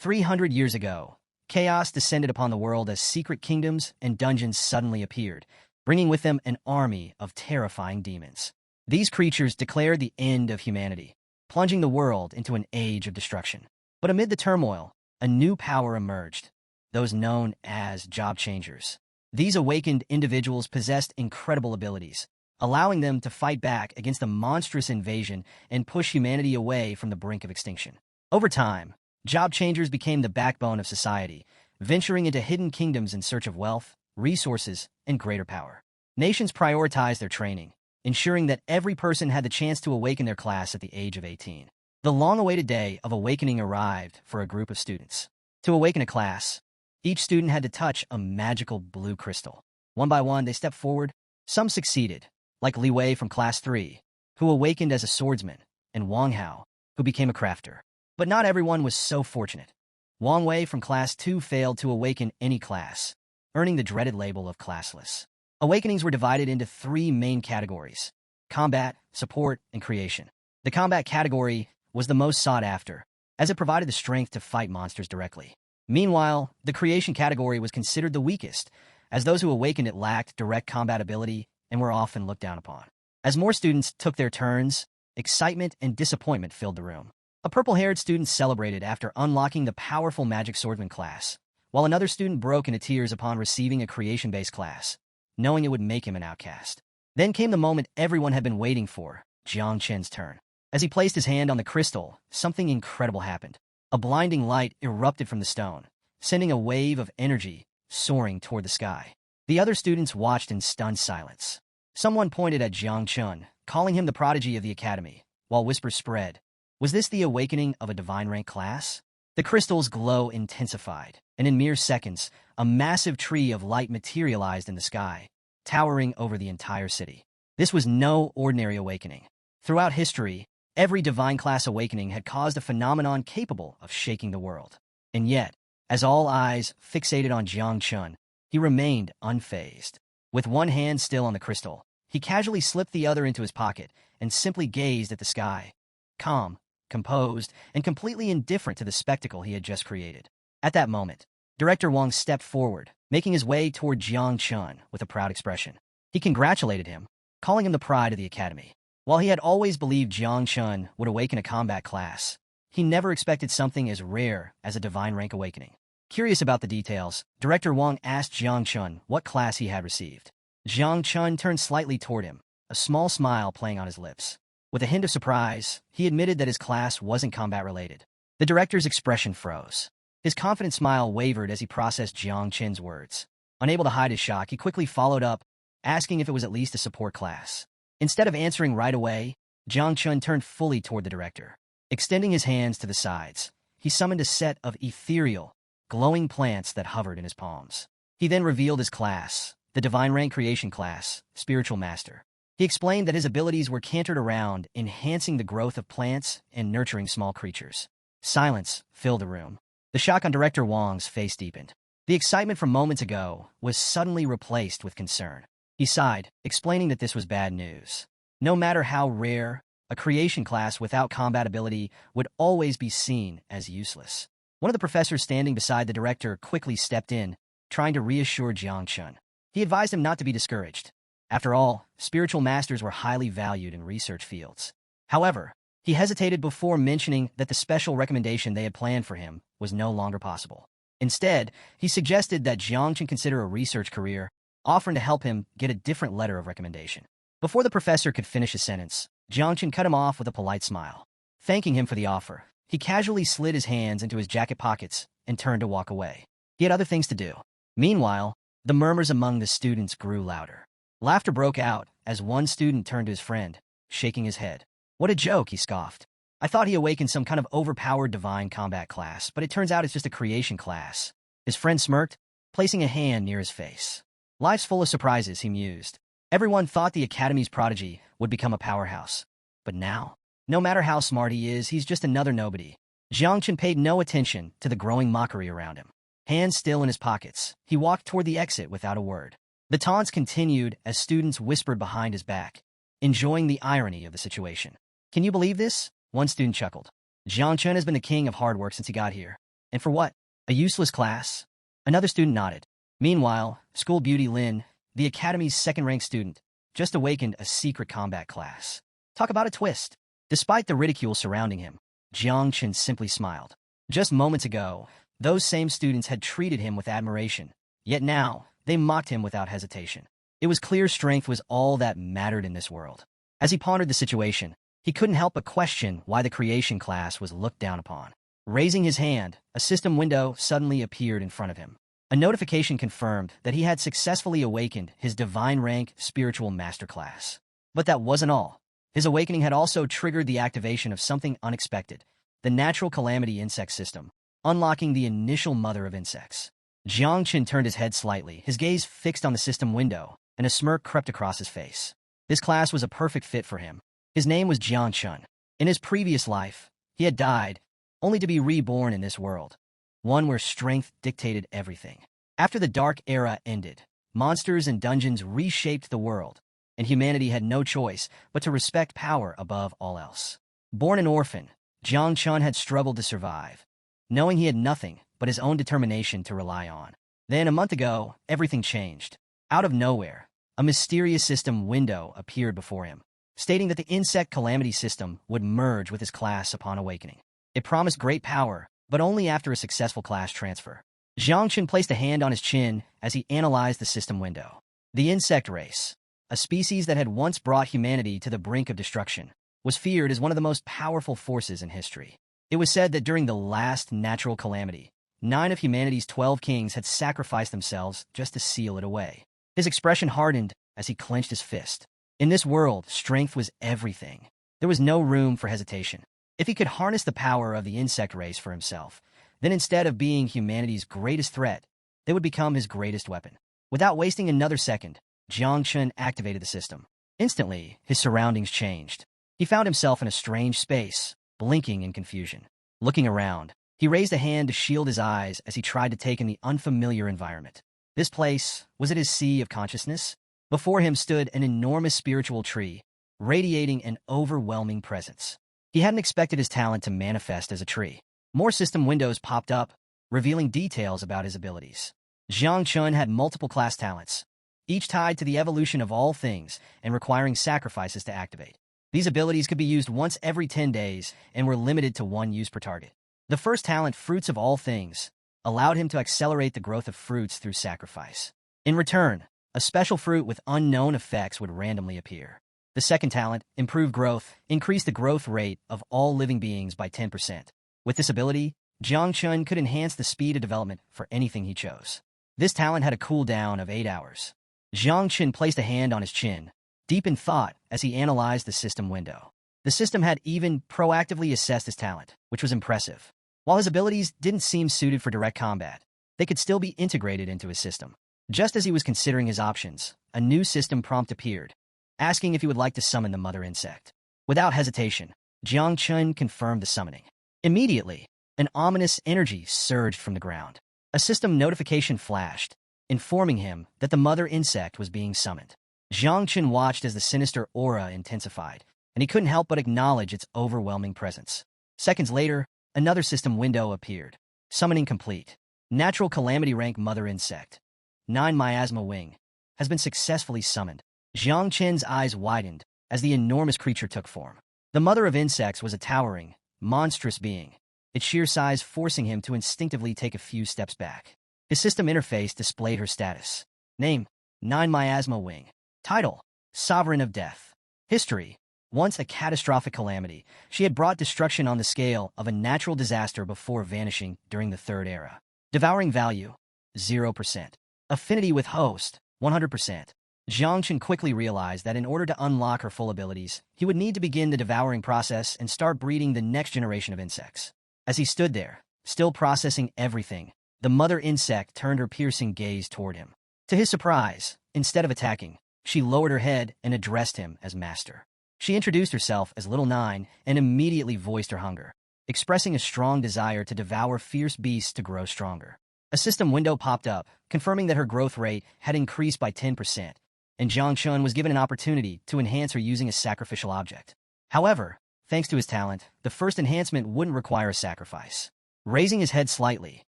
300 years ago, chaos descended upon the world as secret kingdoms and dungeons suddenly appeared, bringing with them an army of terrifying demons. These creatures declared the end of humanity, plunging the world into an age of destruction. But amid the turmoil, a new power emerged, those known as job changers. These awakened individuals possessed incredible abilities, allowing them to fight back against the monstrous invasion and push humanity away from the brink of extinction. Over time, job changers became the backbone of society, venturing into hidden kingdoms in search of wealth, resources, and greater power. Nations prioritized their training, ensuring that every person had the chance to awaken their class at the age of 18. The long-awaited day of awakening arrived for a group of students. To awaken a class, each student had to touch a magical blue crystal. One by one, they stepped forward. Some succeeded, like Li Wei from Class 3, who awakened as a swordsman, and Wang Hao, who became a crafter. But not everyone was so fortunate. Wang Wei from Class 2 failed to awaken any class, earning the dreaded label of classless. Awakenings were divided into three main categories: combat, support, and creation. The combat category was the most sought after, as it provided the strength to fight monsters directly. Meanwhile, the creation category was considered the weakest, as those who awakened it lacked direct combat ability and were often looked down upon. As more students took their turns, excitement and disappointment filled the room. A purple-haired student celebrated after unlocking the powerful magic swordsman class, while another student broke into tears upon receiving a creation-based class, knowing it would make him an outcast. Then came the moment everyone had been waiting for, Jiang Chen's turn. As he placed his hand on the crystal, something incredible happened. A blinding light erupted from the stone, sending a wave of energy soaring toward the sky. The other students watched in stunned silence. Someone pointed at Jiang Chen, calling him the prodigy of the academy, while whispers spread. Was this the awakening of a divine rank class? The crystal's glow intensified, and in mere seconds, a massive tree of light materialized in the sky, towering over the entire city. This was no ordinary awakening. Throughout history, every divine class awakening had caused a phenomenon capable of shaking the world. And yet, as all eyes fixated on Jiang Chen, he remained unfazed. With one hand still on the crystal, he casually slipped the other into his pocket and simply gazed at the sky, calm, composed, and completely indifferent to the spectacle he had just created. At that moment, Director Wang stepped forward, making his way toward Jiang Chen with a proud expression. He congratulated him, calling him the pride of the academy. While he had always believed Jiang Chen would awaken a combat class, he never expected something as rare as a divine rank awakening. Curious about the details, Director Wang asked Jiang Chen what class he had received. Jiang Chen turned slightly toward him, a small smile playing on his lips. With a hint of surprise, he admitted that his class wasn't combat-related. The director's expression froze. His confident smile wavered as he processed Jiang Chen's words. Unable to hide his shock, he quickly followed up, asking if it was at least a support class. Instead of answering right away, Jiang Chen turned fully toward the director. Extending his hands to the sides, he summoned a set of ethereal, glowing plants that hovered in his palms. He then revealed his class, the Divine Rank Creation class, Spiritual Master. He explained that his abilities were centered around enhancing the growth of plants and nurturing small creatures. Silence filled the room. The shock on Director Wang's face deepened. The excitement from moments ago was suddenly replaced with concern. He sighed, explaining that this was bad news. No matter how rare, a creation class without combat ability would always be seen as useless. One of the professors standing beside the director quickly stepped in, trying to reassure Jiang Chen. He advised him not to be discouraged. After all, spiritual masters were highly valued in research fields. However, he hesitated before mentioning that the special recommendation they had planned for him was no longer possible. Instead, he suggested that Jiang Chen consider a research career, offering to help him get a different letter of recommendation. Before the professor could finish his sentence, Jiang Chen cut him off with a polite smile. Thanking him for the offer, he casually slid his hands into his jacket pockets and turned to walk away. He had other things to do. Meanwhile, the murmurs among the students grew louder. Laughter broke out as one student turned to his friend, shaking his head. What a joke, he scoffed. I thought he awakened some kind of overpowered divine combat class, but it turns out it's just a creation class. His friend smirked, placing a hand near his face. Life's full of surprises, he mused. Everyone thought the Academy's prodigy would become a powerhouse. But now, no matter how smart he is, he's just another nobody. Jiang Chen paid no attention to the growing mockery around him. Hands still in his pockets, he walked toward the exit without a word. The taunts continued as students whispered behind his back, enjoying the irony of the situation. Can you believe this? One student chuckled. Jiang Chen has been the king of hard work since he got here. And for what? A useless class? Another student nodded. Meanwhile, school beauty Lin, the academy's second-ranked student, just awakened a secret combat class. Talk about a twist. Despite the ridicule surrounding him, Jiang Chen simply smiled. Just moments ago, those same students had treated him with admiration. Yet now, they mocked him without hesitation. It was clear strength was all that mattered in this world. As he pondered the situation, he couldn't help but question why the creation class was looked down upon. Raising his hand, a system window suddenly appeared in front of him. A notification confirmed that he had successfully awakened his divine rank spiritual masterclass. But that wasn't all. His awakening had also triggered the activation of something unexpected, the natural calamity insect system, unlocking the initial mother of insects. Jiang Chen turned his head slightly, his gaze fixed on the system window, and a smirk crept across his face. This class was a perfect fit for him. His name was Jiang Chen. In his previous life, he had died, only to be reborn in this world, one where strength dictated everything. After the Dark Era ended, monsters and dungeons reshaped the world, and humanity had no choice but to respect power above all else. Born an orphan, Jiang Chen had struggled to survive, knowing he had nothing but his own determination to rely on. Then, a month ago, everything changed. Out of nowhere, a mysterious system window appeared before him, stating that the insect calamity system would merge with his class upon awakening. It promised great power, but only after a successful class transfer. Jiang Chen placed a hand on his chin as he analyzed the system window. The insect race, a species that had once brought humanity to the brink of destruction, was feared as one of the most powerful forces in history. It was said that during the last natural calamity, 9 of humanity's 12 kings had sacrificed themselves just to seal it away. His expression hardened as he clenched his fist. In this world, strength was everything. There was no room for hesitation. If he could harness the power of the insect race for himself, then instead of being humanity's greatest threat, they would become his greatest weapon. Without wasting another second, Jiang Chen activated the system. Instantly, his surroundings changed. He found himself in a strange space, blinking in confusion. Looking around, he raised a hand to shield his eyes as he tried to take in the unfamiliar environment. This place, was it his sea of consciousness? Before him stood an enormous spiritual tree, radiating an overwhelming presence. He hadn't expected his talent to manifest as a tree. More system windows popped up, revealing details about his abilities. Jiang Chen had multiple class talents, each tied to the evolution of all things and requiring sacrifices to activate. These abilities could be used once every 10 days and were limited to 1 use per target. The first talent, Fruits of All Things, allowed him to accelerate the growth of fruits through sacrifice. In return, a special fruit with unknown effects would randomly appear. The second talent, Improved Growth, increased the growth rate of all living beings by 10%. With this ability, Jiang Chen could enhance the speed of development for anything he chose. This talent had a cooldown of 8 hours. Jiang Chen placed a hand on his chin, deep in thought as he analyzed the system window. The system had even proactively assessed his talent, which was impressive. While his abilities didn't seem suited for direct combat, they could still be integrated into his system. Just as he was considering his options, a new system prompt appeared, asking if he would like to summon the mother insect. Without hesitation, Jiang Chen confirmed the summoning. Immediately, an ominous energy surged from the ground. A system notification flashed, informing him that the mother insect was being summoned. Jiang Chen watched as the sinister aura intensified, and he couldn't help but acknowledge its overwhelming presence. Seconds later, another system window appeared. Summoning complete. Natural calamity rank mother insect, 9 miasma wing, has been successfully summoned. Jiang Chen's eyes widened as the enormous creature took form. The mother of insects was a towering, monstrous being, its sheer size forcing him to instinctively take a few steps back. His system interface displayed her status. Name, 9 miasma wing. Title, Sovereign of Death. History, once a catastrophic calamity, she had brought destruction on the scale of a natural disaster before vanishing during the Third Era. Devouring value, 0%. Affinity with host, 100%. Jiang Chen quickly realized that in order to unlock her full abilities, he would need to begin the devouring process and start breeding the next generation of insects. As he stood there, still processing everything, the mother insect turned her piercing gaze toward him. To his surprise, instead of attacking, she lowered her head and addressed him as master. She introduced herself as Little Nine and immediately voiced her hunger, expressing a strong desire to devour fierce beasts to grow stronger. A system window popped up, confirming that her growth rate had increased by 10%, and Jiang Chen was given an opportunity to enhance her using a sacrificial object. However, thanks to his talent, the first enhancement wouldn't require a sacrifice. Raising his head slightly,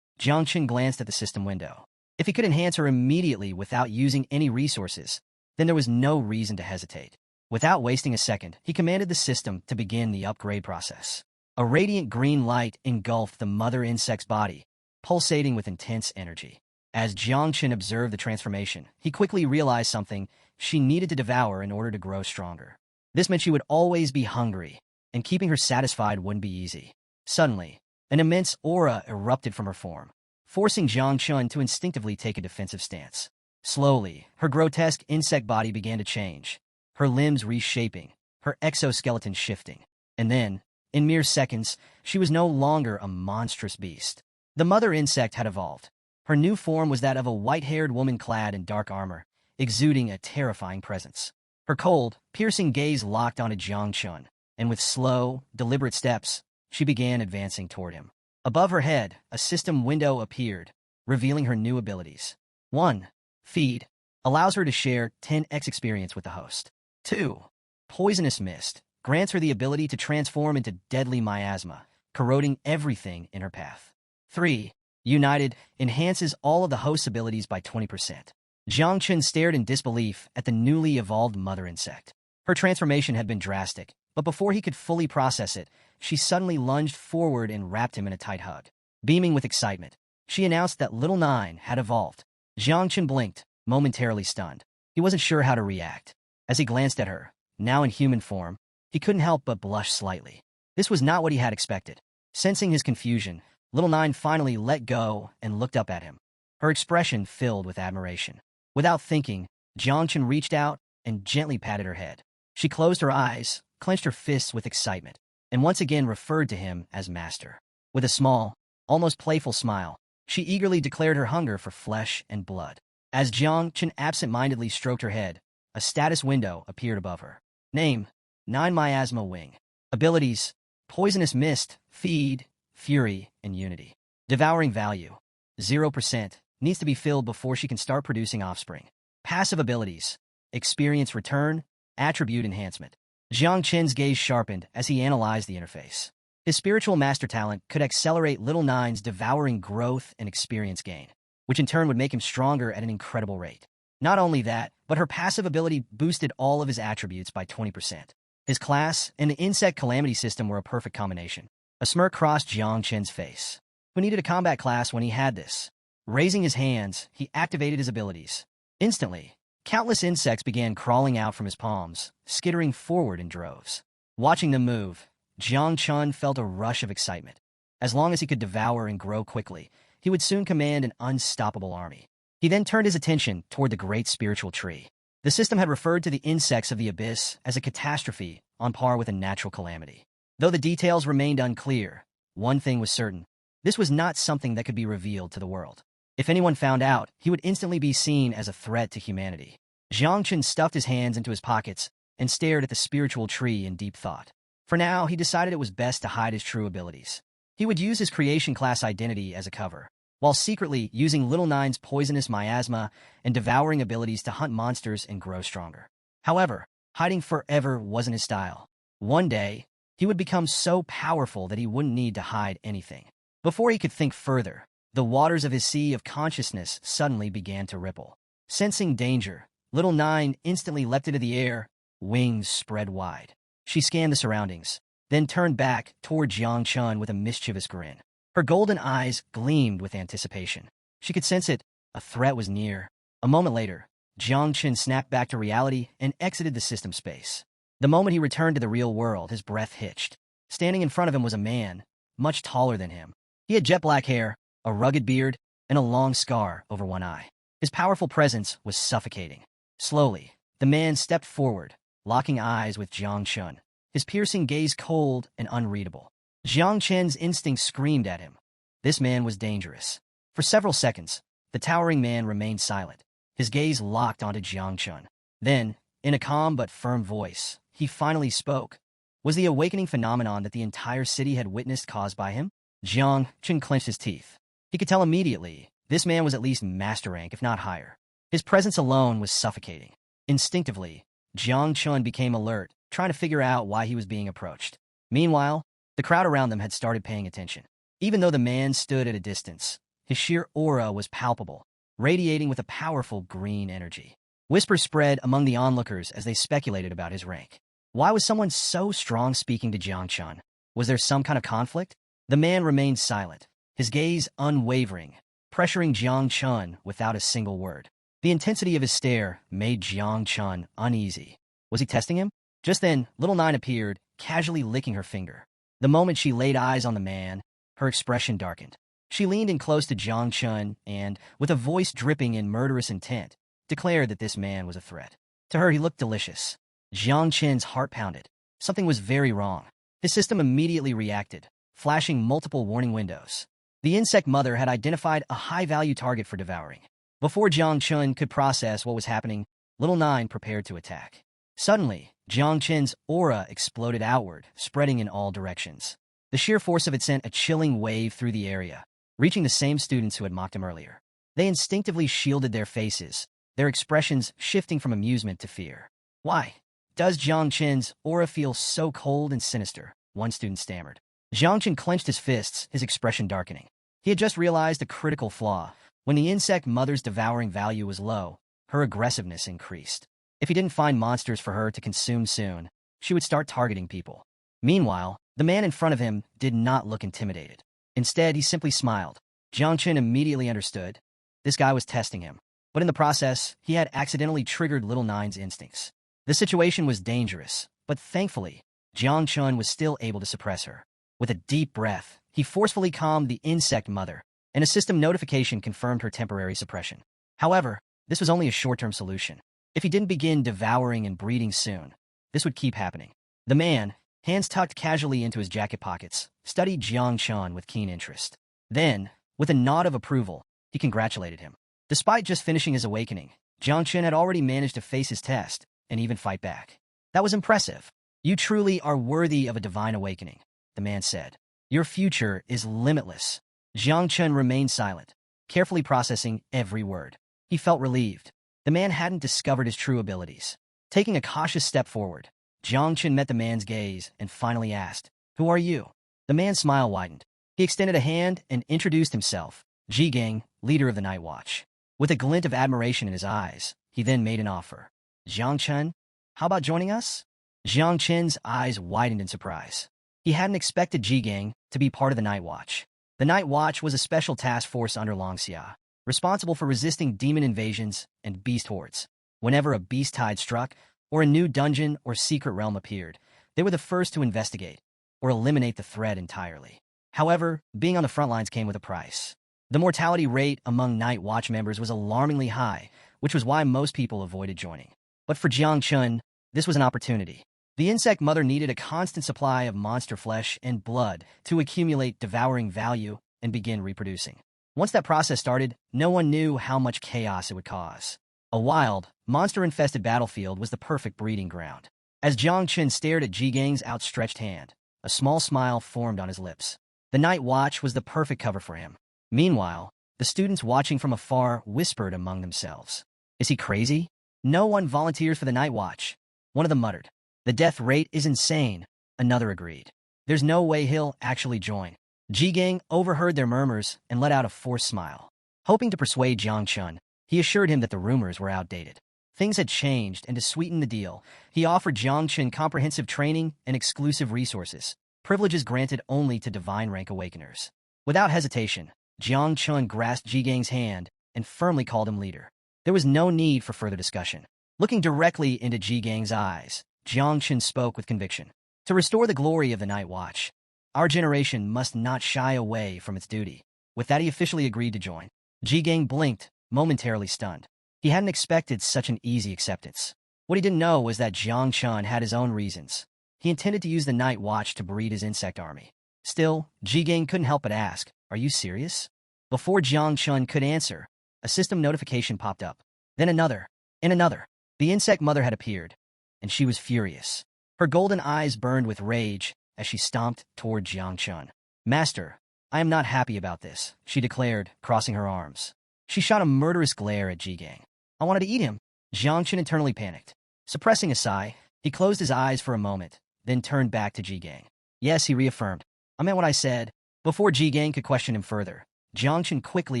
Jiang Chen glanced at the system window. If he could enhance her immediately without using any resources, then there was no reason to hesitate. Without wasting a second, he commanded the system to begin the upgrade process. A radiant green light engulfed the mother insect's body, pulsating with intense energy. As Jiang Chen observed the transformation, he quickly realized something: she needed to devour in order to grow stronger. This meant she would always be hungry, and keeping her satisfied wouldn't be easy. Suddenly, an immense aura erupted from her form, forcing Jiang Chen to instinctively take a defensive stance. Slowly, her grotesque insect body began to change, her limbs reshaping, her exoskeleton shifting. And then, in mere seconds, she was no longer a monstrous beast. The mother insect had evolved. Her new form was that of a white-haired woman clad in dark armor, exuding a terrifying presence. Her cold, piercing gaze locked onto Jiang Chen, and with slow, deliberate steps, she began advancing toward him. Above her head, a system window appeared, revealing her new abilities. 1. Feed. Allows her to share 10x experience with the host. 2. Poisonous Mist. Grants her the ability to transform into deadly miasma, corroding everything in her path. 3. United. Enhances all of the host's abilities by 20%. Jiang Chen stared in disbelief at the newly evolved mother insect. Her transformation had been drastic, but before he could fully process it, she suddenly lunged forward and wrapped him in a tight hug. Beaming with excitement, she announced that Little Nine had evolved. Jiang Chen blinked, momentarily stunned. He wasn't sure how to react. As he glanced at her, now in human form, he couldn't help but blush slightly. This was not what he had expected. Sensing his confusion, Little Nine finally let go and looked up at him, her expression filled with admiration. Without thinking, Jiang Chen reached out and gently patted her head. She closed her eyes, clenched her fists with excitement, and once again referred to him as master. With a small, almost playful smile, she eagerly declared her hunger for flesh and blood. As Jiang Chen absent-mindedly stroked her head, a status window appeared above her. Name: 9 Miasma Wing. Abilities: Poisonous Mist, Feed, Fury, and Unity. Devouring value: 0%. Needs to be filled before she can start producing offspring. Passive abilities: Experience Return, Attribute Enhancement. Jiang Chen's gaze sharpened as he analyzed the interface. His spiritual master talent could accelerate Little Nine's devouring growth and experience gain, which in turn would make him stronger at an incredible rate. Not only that, but her passive ability boosted all of his attributes by 20%. His class and the insect calamity system were a perfect combination. A smirk crossed Jiang Chen's face. Who needed a combat class when he had this? Raising his hands, he activated his abilities. Instantly, countless insects began crawling out from his palms, skittering forward in droves. Watching them move, Jiang Chen felt a rush of excitement. As long as he could devour and grow quickly, he would soon command an unstoppable army. He then turned his attention toward the great spiritual tree. The system had referred to the insects of the abyss as a catastrophe on par with a natural calamity. Though the details remained unclear, one thing was certain: this was not something that could be revealed to the world. If anyone found out, he would instantly be seen as a threat to humanity. Jiang Chen stuffed his hands into his pockets and stared at the spiritual tree in deep thought. For now, he decided it was best to hide his true abilities. He would use his creation class identity as a cover, while secretly using Little Nine's poisonous miasma and devouring abilities to hunt monsters and grow stronger. However, hiding forever wasn't his style. One day, he would become so powerful that he wouldn't need to hide anything. Before he could think further, the waters of his sea of consciousness suddenly began to ripple. Sensing danger, Little Nine instantly leapt into the air, wings spread wide. She scanned the surroundings, then turned back toward Jiang Chen with a mischievous grin. Her golden eyes gleamed with anticipation. She could sense it. A threat was near. A moment later, Jiang Chen snapped back to reality and exited the system space. The moment he returned to the real world, his breath hitched. Standing in front of him was a man, much taller than him. He had jet black hair, a rugged beard, and a long scar over one eye. His powerful presence was suffocating. Slowly, the man stepped forward, locking eyes with Jiang Chen, his piercing gaze cold and unreadable. Jiang Chen's instinct screamed at him. This man was dangerous. For several seconds, the towering man remained silent, his gaze locked onto Jiang Chen. Then, in a calm but firm voice, he finally spoke. Was the awakening phenomenon that the entire city had witnessed caused by him? Jiang Chen clenched his teeth. He could tell immediately this man was at least master rank, if not higher. His presence alone was suffocating. Instinctively, Jiang Chen became alert, trying to figure out why he was being approached. Meanwhile, the crowd around them had started paying attention. Even though the man stood at a distance, his sheer aura was palpable, radiating with a powerful green energy. Whispers spread among the onlookers as they speculated about his rank. Why was someone so strong speaking to Jiang Chun? Was there some kind of conflict? The man remained silent, his gaze unwavering, pressuring Jiang Chun without a single word. The intensity of his stare made Jiang Chun uneasy. Was he testing him? Just then, Little Nine appeared, casually licking her finger. The moment she laid eyes on the man, her expression darkened. She leaned in close to Jiang Chun and, with a voice dripping in murderous intent, declared that this man was a threat. To her, he looked delicious. Jiang Chun's heart pounded. Something was very wrong. His system immediately reacted, flashing multiple warning windows. The insect mother had identified a high-value target for devouring. Before Jiang Chun could process what was happening, Little Nine prepared to attack. Suddenly, Jiang Chun's aura exploded outward, spreading in all directions. The sheer force of it sent a chilling wave through the area, reaching the same students who had mocked him earlier. They instinctively shielded their faces, their expressions shifting from amusement to fear. Why does Jiang Chun's aura feel so cold and sinister? One student stammered. Jiang Chun clenched his fists, his expression darkening. He had just realized a critical flaw. When the insect mother's devouring value was low, her aggressiveness increased. If he didn't find monsters for her to consume soon, she would start targeting people. Meanwhile, the man in front of him did not look intimidated. Instead, he simply smiled. Jiang Chun immediately understood. This guy was testing him. But in the process, he had accidentally triggered Little Nine's instincts. The situation was dangerous, but thankfully, Jiang Chun was still able to suppress her. With a deep breath, he forcefully calmed the insect mother, and a system notification confirmed her temporary suppression. However, this was only a short-term solution. If he didn't begin devouring and breeding soon, this would keep happening. The man, hands tucked casually into his jacket pockets, studied Jiang Chun with keen interest. Then, with a nod of approval, he congratulated him. Despite just finishing his awakening, Jiang Chun had already managed to face his test and even fight back. That was impressive. You truly are worthy of a divine awakening, the man said. Your future is limitless. Jiang Chun remained silent, carefully processing every word. He felt relieved. The man hadn't discovered his true abilities. Taking a cautious step forward, Jiang Chun met the man's gaze and finally asked, "Who are you?" The man's smile widened. He extended a hand and introduced himself, Ji Gang, leader of the Night Watch. With a glint of admiration in his eyes, he then made an offer. Jiang Chun, how about joining us? Jiang Chun's eyes widened in surprise. He hadn't expected Ji Gang to be part of the Night Watch. The Night Watch was a special task force under Long Xia, responsible for resisting demon invasions and beast hordes. Whenever a beast tide struck, or a new dungeon or secret realm appeared, they were the first to investigate or eliminate the threat entirely. However, being on the front lines came with a price. The mortality rate among Night Watch members was alarmingly high, which was why most people avoided joining. But for Jiang Chun, this was an opportunity. The insect mother needed a constant supply of monster flesh and blood to accumulate devouring value and begin reproducing. Once that process started, no one knew how much chaos it would cause. A wild, monster-infested battlefield was the perfect breeding ground. As Jiang Chun stared at Ji Gang's outstretched hand, a small smile formed on his lips. The Night Watch was the perfect cover for him. Meanwhile, the students watching from afar whispered among themselves. Is he crazy? No one volunteers for the Night Watch. One of them muttered. The death rate is insane, another agreed. There's no way he'll actually join. Ji Gang overheard their murmurs and let out a forced smile. Hoping to persuade Jiang Chun, he assured him that the rumors were outdated. Things had changed, and to sweeten the deal, he offered Jiang Chun comprehensive training and exclusive resources, privileges granted only to divine rank awakeners. Without hesitation, Jiang Chun grasped Ji Gang's hand and firmly called him leader. There was no need for further discussion. Looking directly into Ji Gang's eyes, Jiang Chun spoke with conviction. To restore the glory of the Night Watch, our generation must not shy away from its duty. With that, he officially agreed to join. Ji Gang blinked, momentarily stunned. He hadn't expected such an easy acceptance. What he didn't know was that Jiang Chun had his own reasons. He intended to use the Night Watch to breed his insect army. Still, Ji Gang couldn't help but ask, "Are you serious?" Before Jiang Chun could answer, a system notification popped up. Then another, and another. The insect mother had appeared, and she was furious. Her golden eyes burned with rage as she stomped toward Jiang Chun. "Master, I am not happy about this," she declared, crossing her arms. She shot a murderous glare at Ji Gang. "I wanted to eat him." Jiang Chun internally panicked. Suppressing a sigh, he closed his eyes for a moment, then turned back to Ji Gang. "Yes," he reaffirmed. "I meant what I said, Before Ji Gang could question him further, Jiang Chen quickly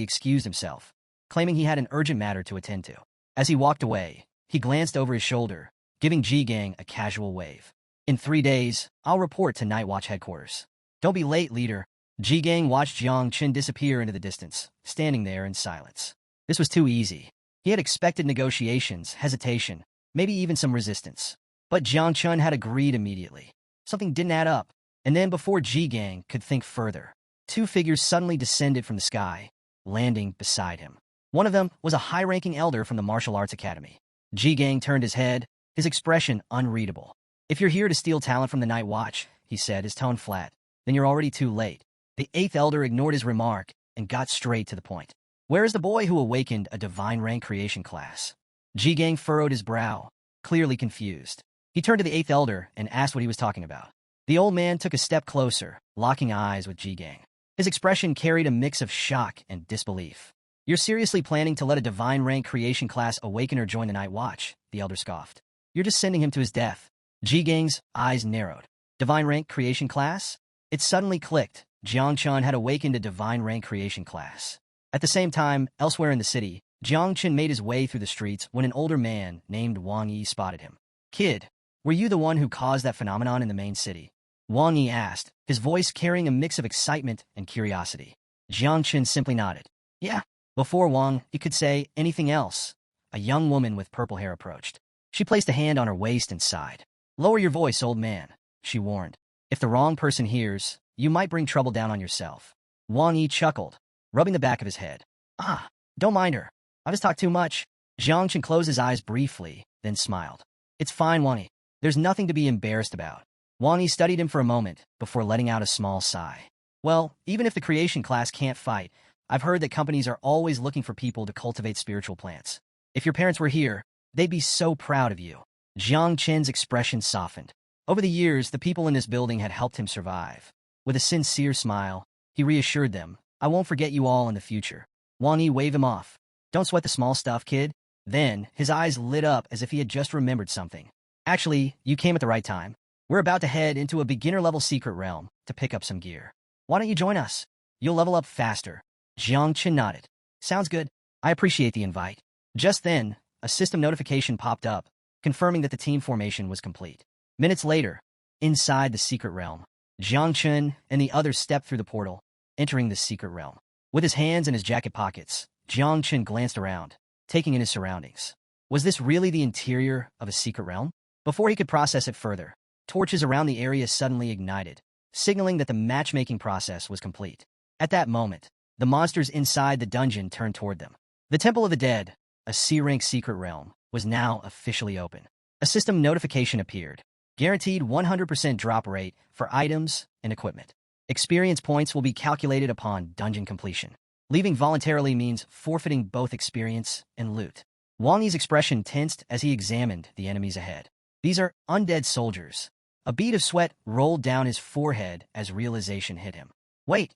excused himself, claiming he had an urgent matter to attend to. As he walked away, he glanced over his shoulder, giving Ji Gang a casual wave. In 3 days, I'll report to Night Watch headquarters. Don't be late, leader. Ji Gang watched Jiang Chen disappear into the distance, standing there in silence. This was too easy. He had expected negotiations, hesitation, maybe even some resistance. But Jiang Chen had agreed immediately. Something didn't add up. And then before Ji Gang could think further, 2 figures suddenly descended from the sky, landing beside him. One of them was a high-ranking elder from the martial arts academy. Ji Gang turned his head, his expression unreadable. If you're here to steal talent from the Night Watch, he said, his tone flat, then you're already too late. The 8th elder ignored his remark and got straight to the point. Where is the boy who awakened a divine rank creation class? Ji Gang furrowed his brow, clearly confused. He turned to the 8th elder and asked what he was talking about. The old man took a step closer, locking eyes with Ji Gang. His expression carried a mix of shock and disbelief. You're seriously planning to let a divine rank creation class awakener join the Night Watch? The elder scoffed. You're just sending him to his death. Ji Gang's eyes narrowed. Divine rank creation class? It suddenly clicked. Jiang Chen had awakened a divine rank creation class. At the same time, elsewhere in the city, Jiang Chen made his way through the streets when an older man named Wang Yi spotted him. Kid, were you the one who caused that phenomenon in the main city? Wang Yi asked, his voice carrying a mix of excitement and curiosity. Jiang Chen simply nodded. Yeah. Before Wang Yi could say anything else, a young woman with purple hair approached. She placed a hand on her waist and sighed. Lower your voice, old man, she warned. If the wrong person hears, you might bring trouble down on yourself. Wang Yi chuckled, rubbing the back of his head. Ah, don't mind her. I just talked too much. Jiang Chen closed his eyes briefly, then smiled. It's fine, Wang Yi. There's nothing to be embarrassed about. Wang Yi studied him for a moment before letting out a small sigh. Well, even if the creation class can't fight, I've heard that companies are always looking for people to cultivate spiritual plants. If your parents were here, they'd be so proud of you. Jiang Chen's expression softened. Over the years, the people in this building had helped him survive. With a sincere smile, he reassured them, I won't forget you all in the future. Wang Yi waved him off. Don't sweat the small stuff, kid. Then, his eyes lit up as if he had just remembered something. Actually, you came at the right time. We're about to head into a beginner-level secret realm to pick up some gear. Why don't you join us? You'll level up faster. Jiang Chen nodded. Sounds good. I appreciate the invite. Just then, a system notification popped up, confirming that the team formation was complete. Minutes later, inside the secret realm, Jiang Chen and the others stepped through the portal, entering the secret realm. With his hands in his jacket pockets, Jiang Chen glanced around, taking in his surroundings. Was this really the interior of a secret realm? Before he could process it further, torches around the area suddenly ignited, signaling that the matchmaking process was complete. At that moment, the monsters inside the dungeon turned toward them. The Temple of the Dead, a C-rank secret realm, was now officially open. A system notification appeared. Guaranteed 100% drop rate for items and equipment. Experience points will be calculated upon dungeon completion. Leaving voluntarily means forfeiting both experience and loot. Wang Yi's expression tensed as he examined the enemies ahead. These are undead soldiers. A bead of sweat rolled down his forehead as realization hit him. Wait,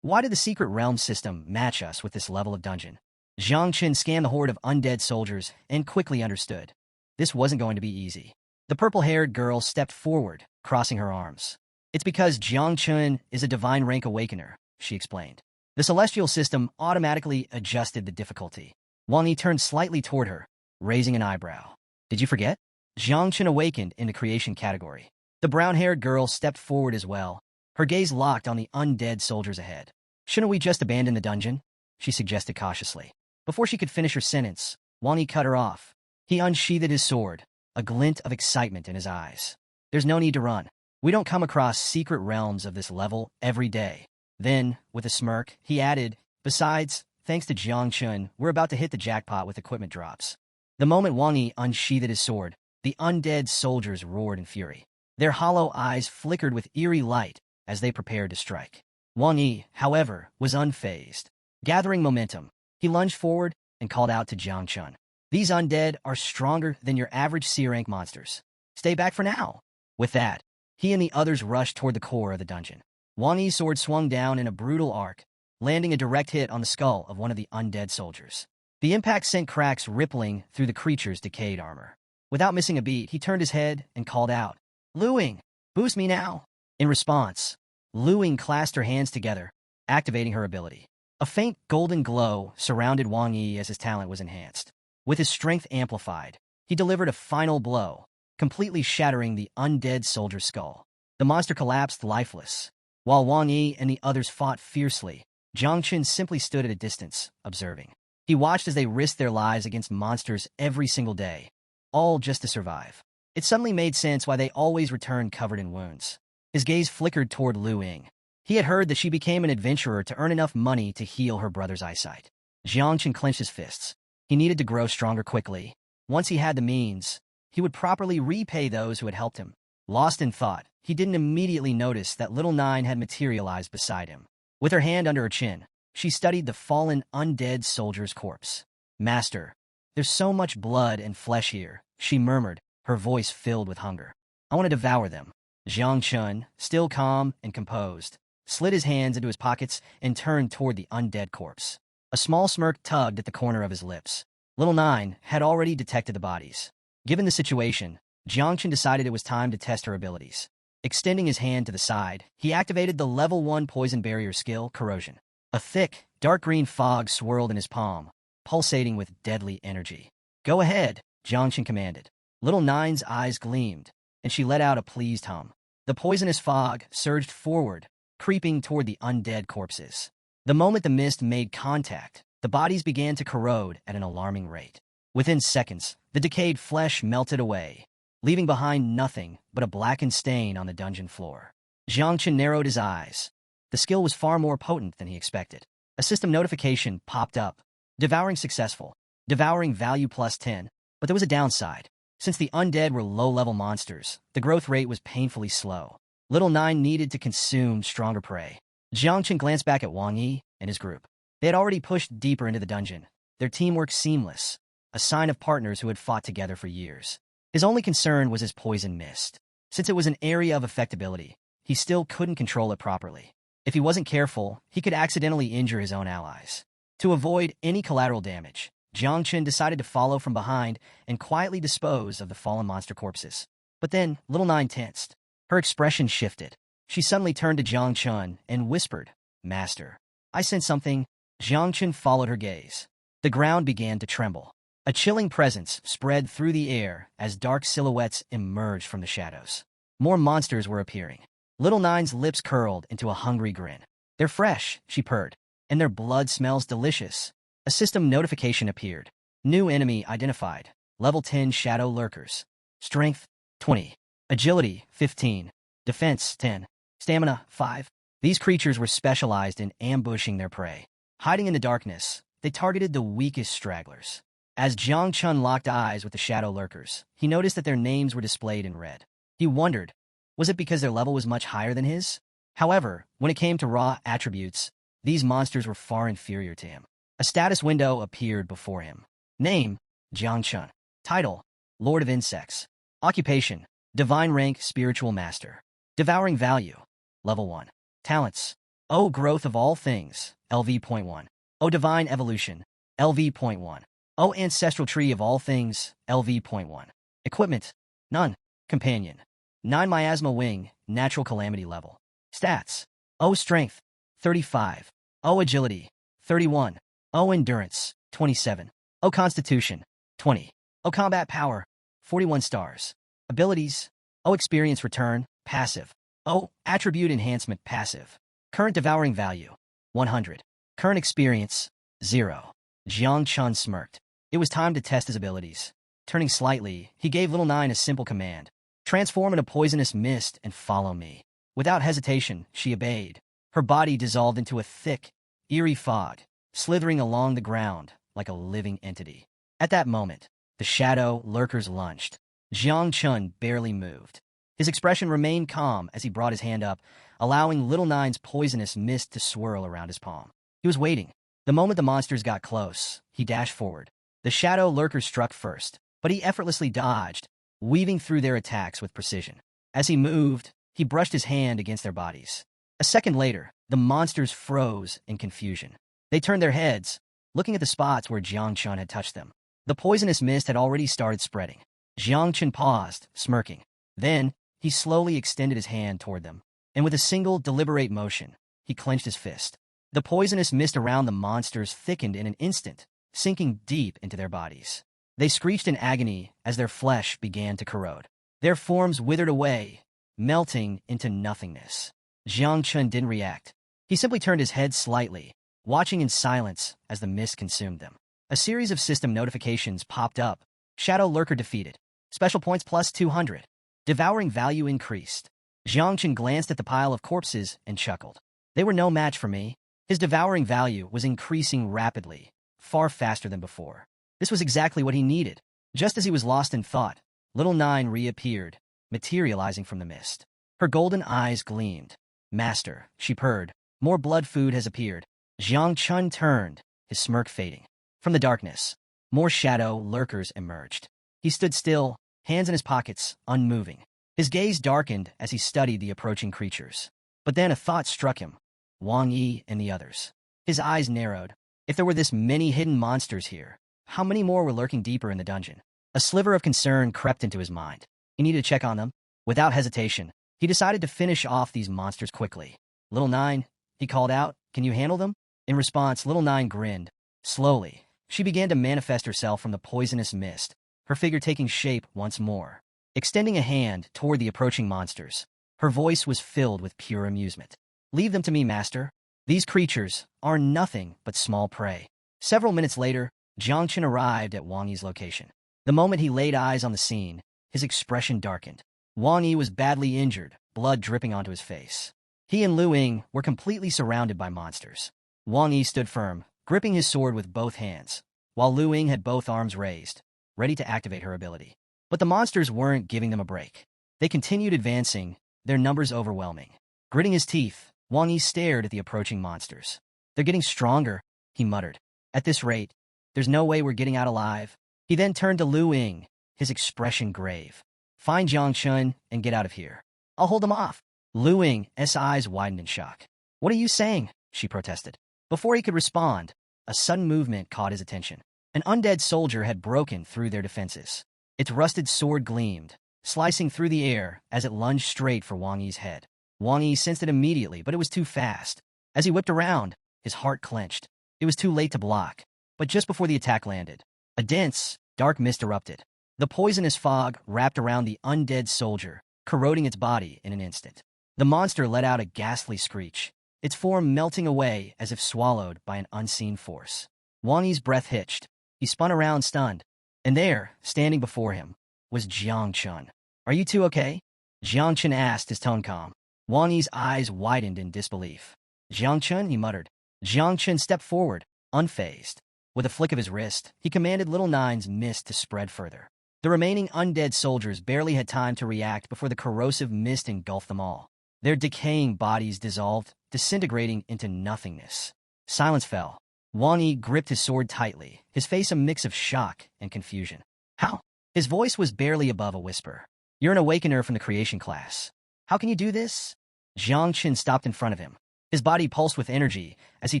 why did the secret realm system match us with this level of dungeon? Jiang Chen scanned the horde of undead soldiers and quickly understood. This wasn't going to be easy. The purple-haired girl stepped forward, crossing her arms. It's because Jiang Chen is a divine rank awakener, she explained. The celestial system automatically adjusted the difficulty. Wang Yi turned slightly toward her, raising an eyebrow. Did you forget? Jiang Chen awakened in the creation category. The brown-haired girl stepped forward as well, her gaze locked on the undead soldiers ahead. Shouldn't we just abandon the dungeon? She suggested cautiously. Before she could finish her sentence, Wang Yi cut her off. He unsheathed his sword, a glint of excitement in his eyes. There's no need to run. We don't come across secret realms of this level every day. Then, with a smirk, he added, besides, thanks to Jiang Chen, we're about to hit the jackpot with equipment drops. The moment Wang Yi unsheathed his sword, the undead soldiers roared in fury. Their hollow eyes flickered with eerie light as they prepared to strike. Wang Yi, however, was unfazed. Gathering momentum, he lunged forward and called out to Jiang Chen. These undead are stronger than your average C-rank monsters. Stay back for now. With that, he and the others rushed toward the core of the dungeon. Wang Yi's sword swung down in a brutal arc, landing a direct hit on the skull of one of the undead soldiers. The impact sent cracks rippling through the creature's decayed armor. Without missing a beat, he turned his head and called out, Luing, boost me now. In response, Lu Ying clasped her hands together, activating her ability. A faint golden glow surrounded Wang Yi as his talent was enhanced. With his strength amplified, he delivered a final blow, completely shattering the undead soldier's skull. The monster collapsed lifeless. While Wang Yi and the others fought fiercely, Jiang Qun simply stood at a distance, observing. He watched as they risked their lives against monsters every single day, all just to survive. It suddenly made sense why they always returned covered in wounds. His gaze flickered toward Lu Ying. He had heard that she became an adventurer to earn enough money to heal her brother's eyesight. Jiang Qun clenched his fists. He needed to grow stronger quickly. Once he had the means, he would properly repay those who had helped him. Lost in thought, he didn't immediately notice that little Nine had materialized beside him. With her hand under her chin, she studied the fallen undead soldier's corpse. "Master, there's so much blood and flesh here," she murmured, her voice filled with hunger. "I want to devour them." Jiang Qun, still calm and composed, slid his hands into his pockets and turned toward the undead corpse. A small smirk tugged at the corner of his lips. Little Nine had already detected the bodies. Given the situation, Jiang Qun decided it was time to test her abilities. Extending his hand to the side, he activated the level 1 poison barrier skill, Corrosion. A thick, dark green fog swirled in his palm, pulsating with deadly energy. "Go ahead," Jiang Qun commanded. Little Nine's eyes gleamed, and she let out a pleased hum. The poisonous fog surged forward, creeping toward the undead corpses. The moment the mist made contact, the bodies began to corrode at an alarming rate. Within seconds, the decayed flesh melted away, leaving behind nothing but a blackened stain on the dungeon floor. Jiang Qun narrowed his eyes. The skill was far more potent than he expected. A system notification popped up. Devouring successful. Devouring value +10. But there was a downside. Since the undead were low-level monsters, the growth rate was painfully slow. Little Nine needed to consume stronger prey. Jiang Qun glanced back at Wang Yi and his group. They had already pushed deeper into the dungeon, their teamwork seamless, a sign of partners who had fought together for years. His only concern was his poison mist. Since it was an area of effectability, he still couldn't control it properly. If he wasn't careful, he could accidentally injure his own allies. To avoid any collateral damage, Jiang Qun decided to follow from behind and quietly dispose of the fallen monster corpses. But then, Little Nine tensed. Her expression shifted. She suddenly turned to Jiang Qun and whispered, "Master, I sense something." Jiang Qun followed her gaze. The ground began to tremble. A chilling presence spread through the air as dark silhouettes emerged from the shadows. More monsters were appearing. Little Nine's lips curled into a hungry grin. "They're fresh," she purred, "and their blood smells delicious." A system notification appeared. New enemy identified. Level 10 Shadow Lurkers. Strength, 20. Agility, 15. Defense, 10. Stamina, 5. These creatures were specialized in ambushing their prey. Hiding in the darkness, they targeted the weakest stragglers. As Jiang Qun locked eyes with the Shadow Lurkers, he noticed that their names were displayed in red. He wondered, was it because their level was much higher than his? However, when it came to raw attributes, these monsters were far inferior to him. A status window appeared before him. Name, Jiang Qun. Title, Lord of Insects. Occupation, Divine Rank Spiritual Master. Devouring Value, Level 1. Talents, O Growth of All Things, LV.1. O Divine Evolution, LV.1. O Ancestral Tree of All Things, LV.1. Equipment, none. Companion, 9 Miasma Wing, Natural Calamity Level. Stats, O Strength, 35. O Agility, 31. O Endurance, 27. O Constitution, 20. O Combat Power, 41 stars. Abilities, O Experience Return, Passive. O Attribute Enhancement, Passive. Current Devouring Value, 100. Current Experience, 0. Jiang Qun smirked. It was time to test his abilities. Turning slightly, he gave Little Nine a simple command. Transform into poisonous mist and follow me. Without hesitation, she obeyed. Her body dissolved into a thick, eerie fog, slithering along the ground like a living entity. At that moment, the Shadow Lurkers lunged. Jiang Qun barely moved. His expression remained calm as he brought his hand up, allowing Little Nine's poisonous mist to swirl around his palm. He was waiting. The moment the monsters got close, he dashed forward. The Shadow Lurkers struck first, but he effortlessly dodged, weaving through their attacks with precision. As he moved, he brushed his hand against their bodies. A second later, the monsters froze in confusion. They turned their heads, looking at the spots where Jiang Qun had touched them. The poisonous mist had already started spreading. Jiang Qun paused, smirking. Then, he slowly extended his hand toward them. and with a single deliberate motion, he clenched his fist. The poisonous mist around the monsters thickened in an instant, sinking deep into their bodies. They screeched in agony as their flesh began to corrode. Their forms withered away, melting into nothingness. Jiang Chun didn't react. He simply turned his head slightly, watching in silence as the mist consumed them. A series of system notifications popped up. Shadow Lurker defeated. Special points plus 200. Devouring value increased. Jiang Chun glanced at the pile of corpses and chuckled. They were no match for me. His devouring value was increasing rapidly, far faster than before. This was exactly what he needed. Just as he was lost in thought, Little Nine reappeared, materializing from the mist. Her golden eyes gleamed. Master, she purred, more blood food has appeared. Jiang Chun turned, his smirk fading. From the darkness, more shadow lurkers emerged. He stood still, hands in his pockets, unmoving. His gaze darkened as he studied the approaching creatures. But then a thought struck him. Wang Yi and the others. His eyes narrowed. If there were this many hidden monsters here, how many more were lurking deeper in the dungeon? A sliver of concern crept into his mind. He needed to check on them. Without hesitation, he decided to finish off these monsters quickly. Little Nine, he called out, can you handle them? In response, Little Nine grinned. Slowly, she began to manifest herself from the poisonous mist, her figure taking shape once more. Extending a hand toward the approaching monsters, her voice was filled with pure amusement. Leave them to me, master. These creatures are nothing but small prey. Several minutes later, Jiang Chun arrived at Wang Yi's location. The moment he laid eyes on the scene, his expression darkened. Wang Yi was badly injured, blood dripping onto his face. He and Lu Ying were completely surrounded by monsters. Wang Yi stood firm, gripping his sword with both hands, while Lu Ying had both arms raised, ready to activate her ability. But the monsters weren't giving them a break. They continued advancing, their numbers overwhelming. Gritting his teeth, Wang Yi stared at the approaching monsters. They're getting stronger, he muttered. At this rate, there's no way we're getting out alive. He then turned to Lu Ying, his expression grave. Find Jiang Chun and get out of here. I'll hold them off. Lu Ying's eyes widened in shock. What are you saying? She protested. Before he could respond, a sudden movement caught his attention. An undead soldier had broken through their defenses. Its rusted sword gleamed, slicing through the air as it lunged straight for Wang Yi's head. Wang Yi sensed it immediately, but it was too fast. As he whipped around, his heart clenched. It was too late to block. But just before the attack landed, a dense, dark mist erupted. The poisonous fog wrapped around the undead soldier, corroding its body in an instant. The monster let out a ghastly screech, its form melting away as if swallowed by an unseen force. Wang Yi's breath hitched. He spun around stunned. And there, standing before him, was Jiang Chun. Are you two okay? Jiang Chun asked, his tone calm. Wang Yi's eyes widened in disbelief. Jiang Chun, he muttered. Jiang Chun stepped forward, unfazed. With a flick of his wrist, he commanded Little Nine's mist to spread further. The remaining undead soldiers barely had time to react before the corrosive mist engulfed them all. Their decaying bodies dissolved, disintegrating into nothingness. Silence fell. Wang Yi gripped his sword tightly, his face a mix of shock and confusion. How? His voice was barely above a whisper. You're an awakener from the creation class. How can you do this? Jiang Chun stopped in front of him. His body pulsed with energy as he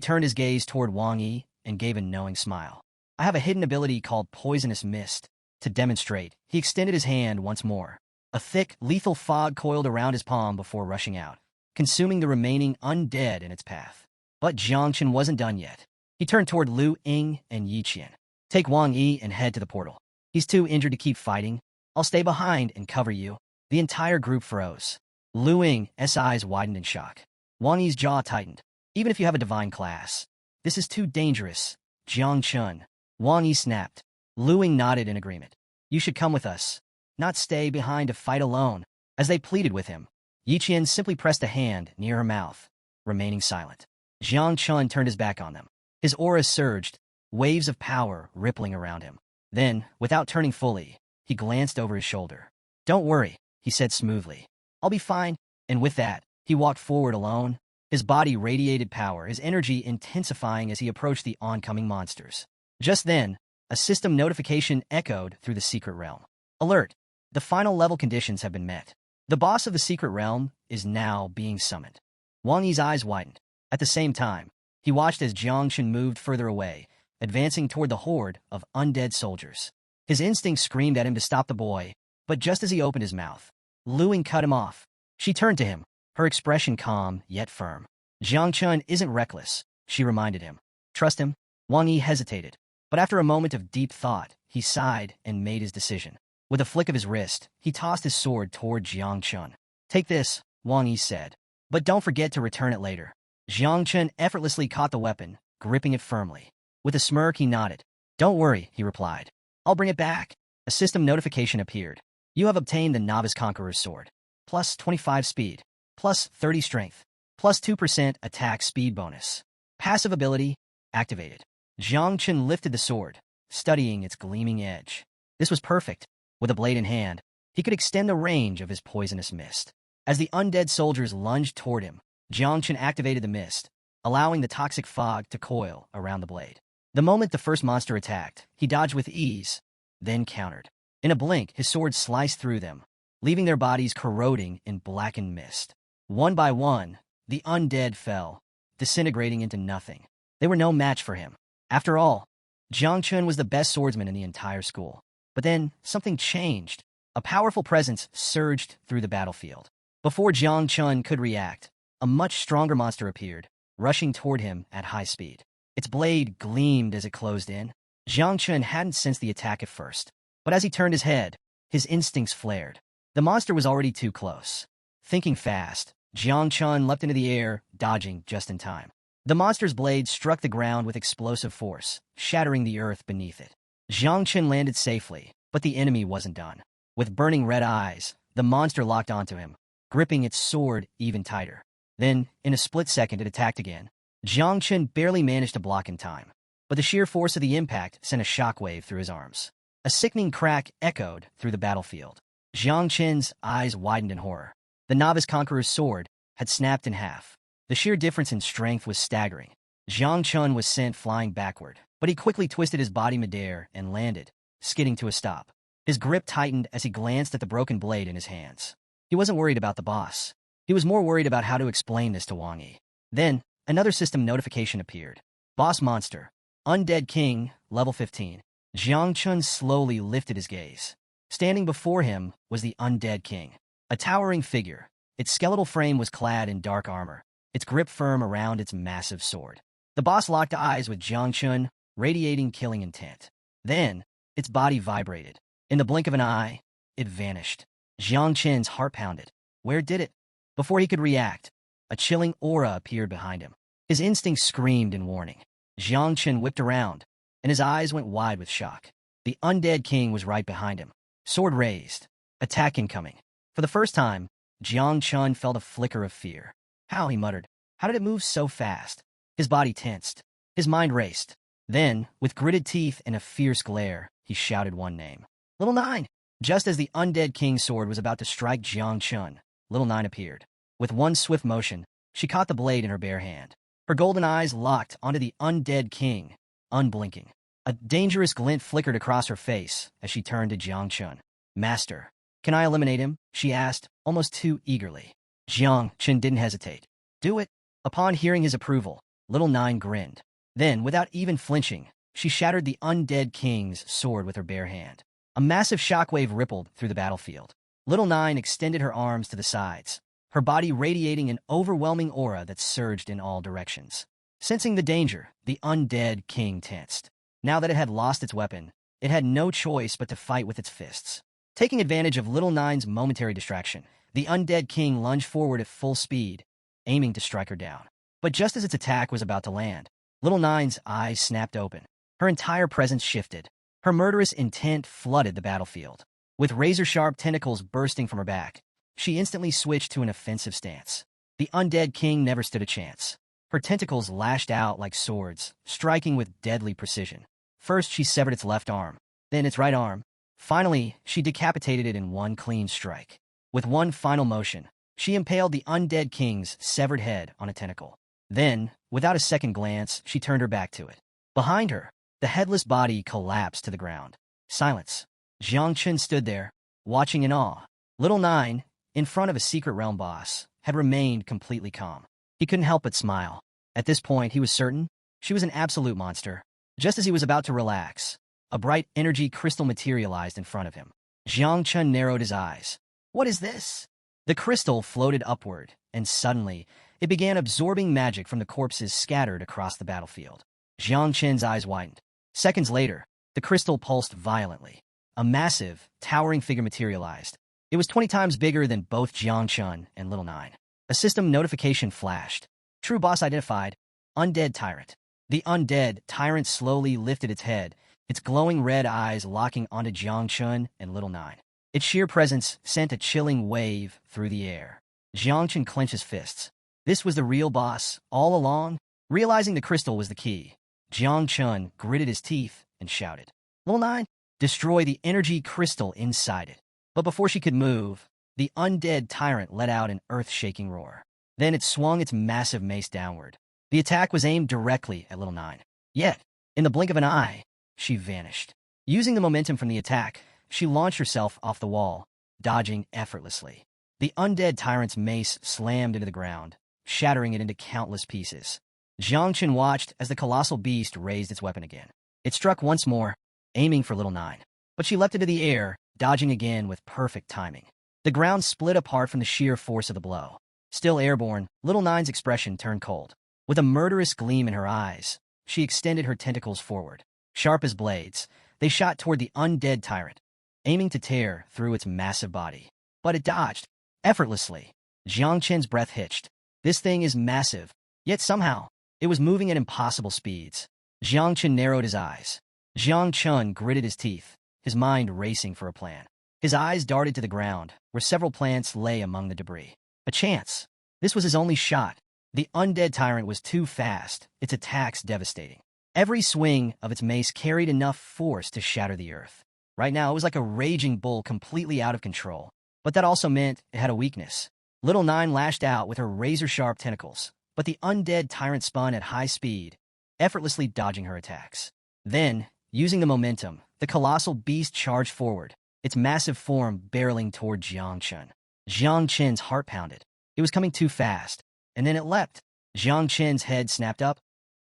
turned his gaze toward Wang Yi and gave a knowing smile. I have a hidden ability called Poisonous Mist. To demonstrate, he extended his hand once more. A thick, lethal fog coiled around his palm before rushing out, consuming the remaining undead in its path. But Jiang Chun wasn't done yet. He turned toward Lu Ying and Yi Qian. Take Wang Yi and head to the portal. He's too injured to keep fighting. I'll stay behind and cover you. The entire group froze. Lu Ying's eyes widened in shock. Wang Yi's jaw tightened. Even if you have a divine class, this is too dangerous. Jiang Chun. Wang Yi snapped. Lu Ying nodded in agreement. You should come with us, not stay behind to fight alone. As they pleaded with him, Yi Qian simply pressed a hand near her mouth, remaining silent. Jiang Chun turned his back on them. His aura surged, waves of power rippling around him. Then, without turning fully, he glanced over his shoulder. Don't worry, he said smoothly. I'll be fine. And with that, he walked forward alone. His body radiated power, his energy intensifying as he approached the oncoming monsters. Just then, a system notification echoed through the secret realm. Alert! The final level conditions have been met. The boss of the secret realm is now being summoned. Wang Yi's eyes widened. At the same time, he watched as Jiang Chun moved further away, advancing toward the horde of undead soldiers. His instincts screamed at him to stop the boy, but just as he opened his mouth, Lu Ying cut him off. She turned to him, her expression calm yet firm. Jiang Chun isn't reckless, she reminded him. Trust him? Wang Yi hesitated, but after a moment of deep thought, he sighed and made his decision. With a flick of his wrist, he tossed his sword toward Jiang Chun. Take this, Wang Yi said, but don't forget to return it later. Jiang Chun effortlessly caught the weapon, gripping it firmly. With a smirk, he nodded. Don't worry, he replied. I'll bring it back. A system notification appeared. You have obtained the Novice Conqueror's Sword. Plus 25 speed. Plus 30 strength. Plus 2% attack speed bonus. Passive ability activated. Jiang Chun lifted the sword, studying its gleaming edge. This was perfect. With a blade in hand, he could extend the range of his poisonous mist. As the undead soldiers lunged toward him, Jiang Chun activated the mist, allowing the toxic fog to coil around the blade. The moment the first monster attacked, he dodged with ease, then countered. In a blink, his sword sliced through them, leaving their bodies corroding in blackened mist. One by one, the undead fell, disintegrating into nothing. They were no match for him. After all, Jiang Chun was the best swordsman in the entire school. But then, something changed. A powerful presence surged through the battlefield. Before Jiang Chun could react, a much stronger monster appeared, rushing toward him at high speed. Its blade gleamed as it closed in. Jiang Chun hadn't sensed the attack at first, but as he turned his head, his instincts flared. The monster was already too close. Thinking fast, Jiang Chun leapt into the air, dodging just in time. The monster's blade struck the ground with explosive force, shattering the earth beneath it. Jiang Chun landed safely, but the enemy wasn't done. With burning red eyes, the monster locked onto him, gripping its sword even tighter. Then, in a split second, it attacked again. Jiang Chun barely managed to block in time, but the sheer force of the impact sent a shockwave through his arms. A sickening crack echoed through the battlefield. Jiang Chun's eyes widened in horror. The Novice Conqueror's sword had snapped in half. The sheer difference in strength was staggering. Jiang Chun was sent flying backward, but he quickly twisted his body midair and landed, skidding to a stop. His grip tightened as he glanced at the broken blade in his hands. He wasn't worried about the boss. He was more worried about how to explain this to Wang Yi. Then, another system notification appeared. Boss monster. Undead King, level 15. Jiang Chun slowly lifted his gaze. Standing before him was the Undead King. A towering figure. Its skeletal frame was clad in dark armor, its grip firm around its massive sword. The boss locked eyes with Jiang Chun, radiating killing intent. Then, its body vibrated. In the blink of an eye, it vanished. Jiang Chun's heart pounded. Where did it? Before he could react, a chilling aura appeared behind him. His instincts screamed in warning. Jiang Chun whipped around, and his eyes went wide with shock. The Undead King was right behind him. Sword raised. Attack incoming. For the first time, Jiang Chun felt a flicker of fear. How, he muttered. How did it move so fast? His body tensed. His mind raced. Then, with gritted teeth and a fierce glare, he shouted one name. Little Nine! Just as the Undead King's sword was about to strike Jiang Chun, Little Nine appeared. With one swift motion, she caught the blade in her bare hand. Her golden eyes locked onto the Undead King, unblinking. A dangerous glint flickered across her face as she turned to Jiang Chun. Master, can I eliminate him? She asked, almost too eagerly. Jiang Chun didn't hesitate. Do it. Upon hearing his approval, Little Nine grinned. Then, without even flinching, she shattered the Undead King's sword with her bare hand. A massive shockwave rippled through the battlefield. Little Nine extended her arms to the sides, her body radiating an overwhelming aura that surged in all directions. Sensing the danger, the Undead King tensed. Now that it had lost its weapon, it had no choice but to fight with its fists. Taking advantage of Little Nine's momentary distraction, the Undead King lunged forward at full speed, aiming to strike her down. But just as its attack was about to land, Little Nine's eyes snapped open. Her entire presence shifted. Her murderous intent flooded the battlefield. With razor-sharp tentacles bursting from her back, she instantly switched to an offensive stance. The Undead King never stood a chance. Her tentacles lashed out like swords, striking with deadly precision. First, she severed its left arm, then its right arm. Finally, she decapitated it in one clean strike. With one final motion, she impaled the Undead King's severed head on a tentacle. Then, without a second glance, she turned her back to it. Behind her, the headless body collapsed to the ground. Silence. Jiang Chun stood there, watching in awe. Little Nine, in front of a secret realm boss, had remained completely calm. He couldn't help but smile. At this point, he was certain she was an absolute monster. Just as he was about to relax, a bright energy crystal materialized in front of him. Jiang Chun narrowed his eyes. What is this? The crystal floated upward, and suddenly, it began absorbing magic from the corpses scattered across the battlefield. Jiang Chen's eyes widened. Seconds later, the crystal pulsed violently. A massive, towering figure materialized. It was 20 times bigger than both Jiang Chun and Little Nine. A system notification flashed. True boss identified. Undead Tyrant. The undead tyrant slowly lifted its head, its glowing red eyes locking onto Jiang Chun and Little Nine. Its sheer presence sent a chilling wave through the air. Jiang Chun clenched his fists. This was the real boss, all along? Realizing the crystal was the key, Jiang Chun gritted his teeth and shouted, "Little Nine, destroy the energy crystal inside it." But before she could move, the undead tyrant let out an earth-shaking roar. Then it swung its massive mace downward. The attack was aimed directly at Little Nine. Yet, in the blink of an eye, she vanished. Using the momentum from the attack, she launched herself off the wall, dodging effortlessly. The undead tyrant's mace slammed into the ground, shattering it into countless pieces. Jiang Chen watched as the colossal beast raised its weapon again. It struck once more, aiming for Little Nine. But she leapt into the air, dodging again with perfect timing. The ground split apart from the sheer force of the blow. Still airborne, Little Nine's expression turned cold. With a murderous gleam in her eyes, she extended her tentacles forward. Sharp as blades, they shot toward the undead tyrant, aiming to tear through its massive body. But it dodged, effortlessly. Jiang Chen's breath hitched. This thing is massive, yet somehow, it was moving at impossible speeds. Jiang Chen narrowed his eyes. Jiang Chun gritted his teeth, his mind racing for a plan. His eyes darted to the ground, where several plants lay among the debris. A chance. This was his only shot. The undead tyrant was too fast, its attacks devastating. Every swing of its mace carried enough force to shatter the earth. Right now, it was like a raging bull completely out of control. But that also meant it had a weakness. Little Nine lashed out with her razor-sharp tentacles, but the undead tyrant spun at high speed, effortlessly dodging her attacks. Then, using the momentum, the colossal beast charged forward, its massive form barreling toward Jiang Chen. Jiang Chen's heart pounded. It was coming too fast, and then it leapt. Jiang Chen's head snapped up,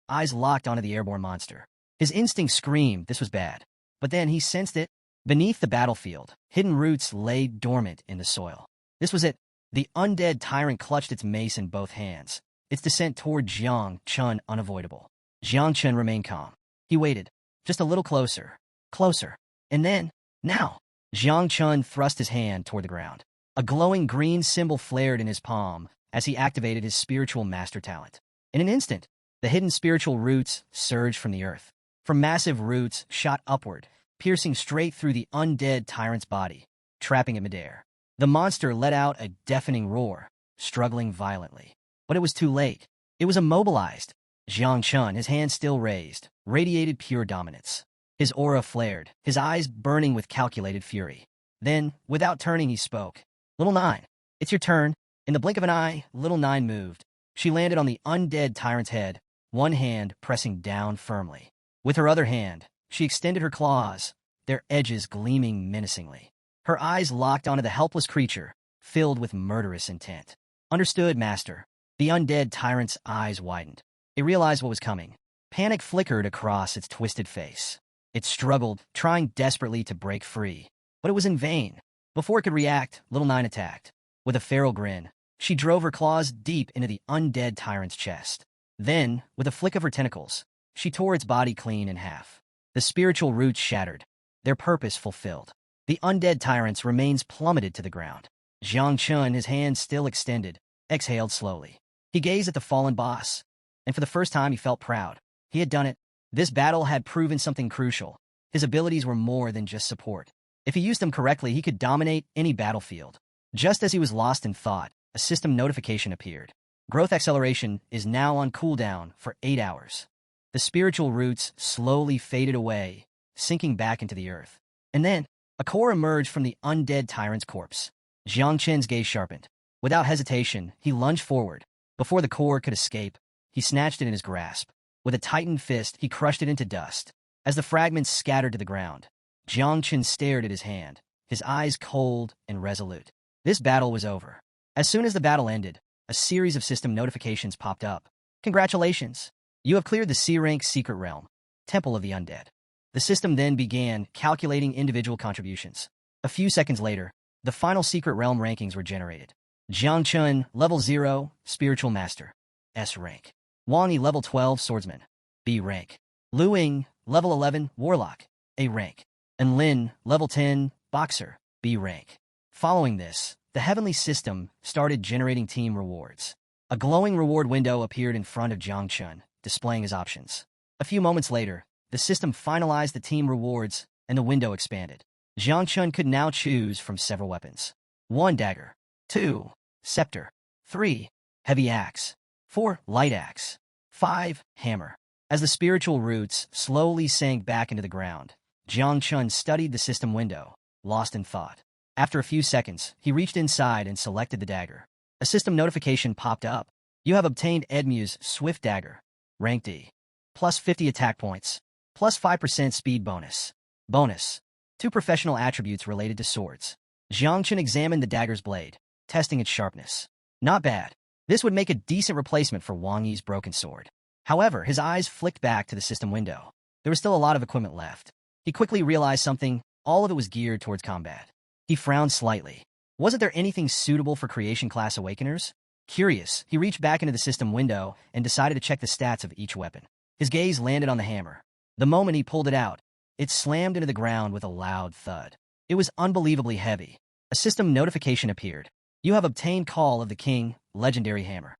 eyes locked onto the airborne monster. His instinct screamed this was bad, but then he sensed it. Beneath the battlefield, hidden roots lay dormant in the soil. This was it. The undead tyrant clutched its mace in both hands, its descent toward Jiang Chun unavoidable. Jiang Chun remained calm. He waited, just a little closer, closer, and then, now, Jiang Chun thrust his hand toward the ground. A glowing green symbol flared in his palm as he activated his spiritual master talent. In an instant, the hidden spiritual roots surged from the earth. From massive roots shot upward, piercing straight through the undead tyrant's body, trapping it midair. The monster let out a deafening roar, struggling violently. But it was too late. It was immobilized. Jiang Chun, his hand still raised, radiated pure dominance. His aura flared, his eyes burning with calculated fury. Then, without turning, he spoke. "Little Nine, it's your turn." In the blink of an eye, Little Nine moved. She landed on the undead tyrant's head, one hand pressing down firmly. With her other hand, she extended her claws, their edges gleaming menacingly. Her eyes locked onto the helpless creature, filled with murderous intent. "Understood, Master." The undead tyrant's eyes widened. It realized what was coming. Panic flickered across its twisted face. It struggled, trying desperately to break free. But it was in vain. Before it could react, Little Nine attacked. With a feral grin, she drove her claws deep into the undead tyrant's chest. Then, with a flick of her tentacles, she tore its body clean in half. The spiritual roots shattered, their purpose fulfilled. The undead tyrant's remains plummeted to the ground. Jiang Chun, his hands still extended, exhaled slowly. He gazed at the fallen boss, and for the first time he felt proud. He had done it. This battle had proven something crucial. His abilities were more than just support. If he used them correctly, he could dominate any battlefield. Just as he was lost in thought, a system notification appeared. Growth acceleration is now on cooldown for 8 hours. The spiritual roots slowly faded away, sinking back into the earth. And then, a core emerged from the undead tyrant's corpse. Jiang Chen's gaze sharpened. Without hesitation, he lunged forward. Before the core could escape, he snatched it in his grasp. With a tightened fist, he crushed it into dust. As the fragments scattered to the ground, Jiang Chen stared at his hand, his eyes cold and resolute. This battle was over. As soon as the battle ended, a series of system notifications popped up. "Congratulations! You have cleared the C-rank secret realm, Temple of the Undead." The system then began calculating individual contributions. A few seconds later, the final secret realm rankings were generated. Jiang Chun, level 0, spiritual master, S rank. Wang Yi, level 12, swordsman, B rank. Lu Ying, level 11, warlock, A rank. And Lin, level 10, boxer, B rank. Following this, the heavenly system started generating team rewards. A glowing reward window appeared in front of Jiang Chun, displaying his options. A few moments later, the system finalized the team rewards, and the window expanded. Jiang Chun could now choose from several weapons. 1. Dagger. 2. Scepter. 3. Heavy axe. 4. Light axe. 5. Hammer. As the spiritual roots slowly sank back into the ground, Jiang Chun studied the system window, lost in thought. After a few seconds, he reached inside and selected the dagger. A system notification popped up. You have obtained Edmu's Swift Dagger, rank D. Plus 50 attack points. Plus 5% speed bonus. Bonus. 2 professional attributes related to swords. Jiang Chun examined the dagger's blade, testing its sharpness. Not bad. This would make a decent replacement for Wang Yi's broken sword. However, his eyes flicked back to the system window. There was still a lot of equipment left. He quickly realized something. All of it was geared towards combat. He frowned slightly. Wasn't there anything suitable for creation class awakeners? Curious, he reached back into the system window and decided to check the stats of each weapon. His gaze landed on the hammer. The moment he pulled it out, it slammed into the ground with a loud thud. It was unbelievably heavy. A system notification appeared. You have obtained Call of the King, Legendary Hammer.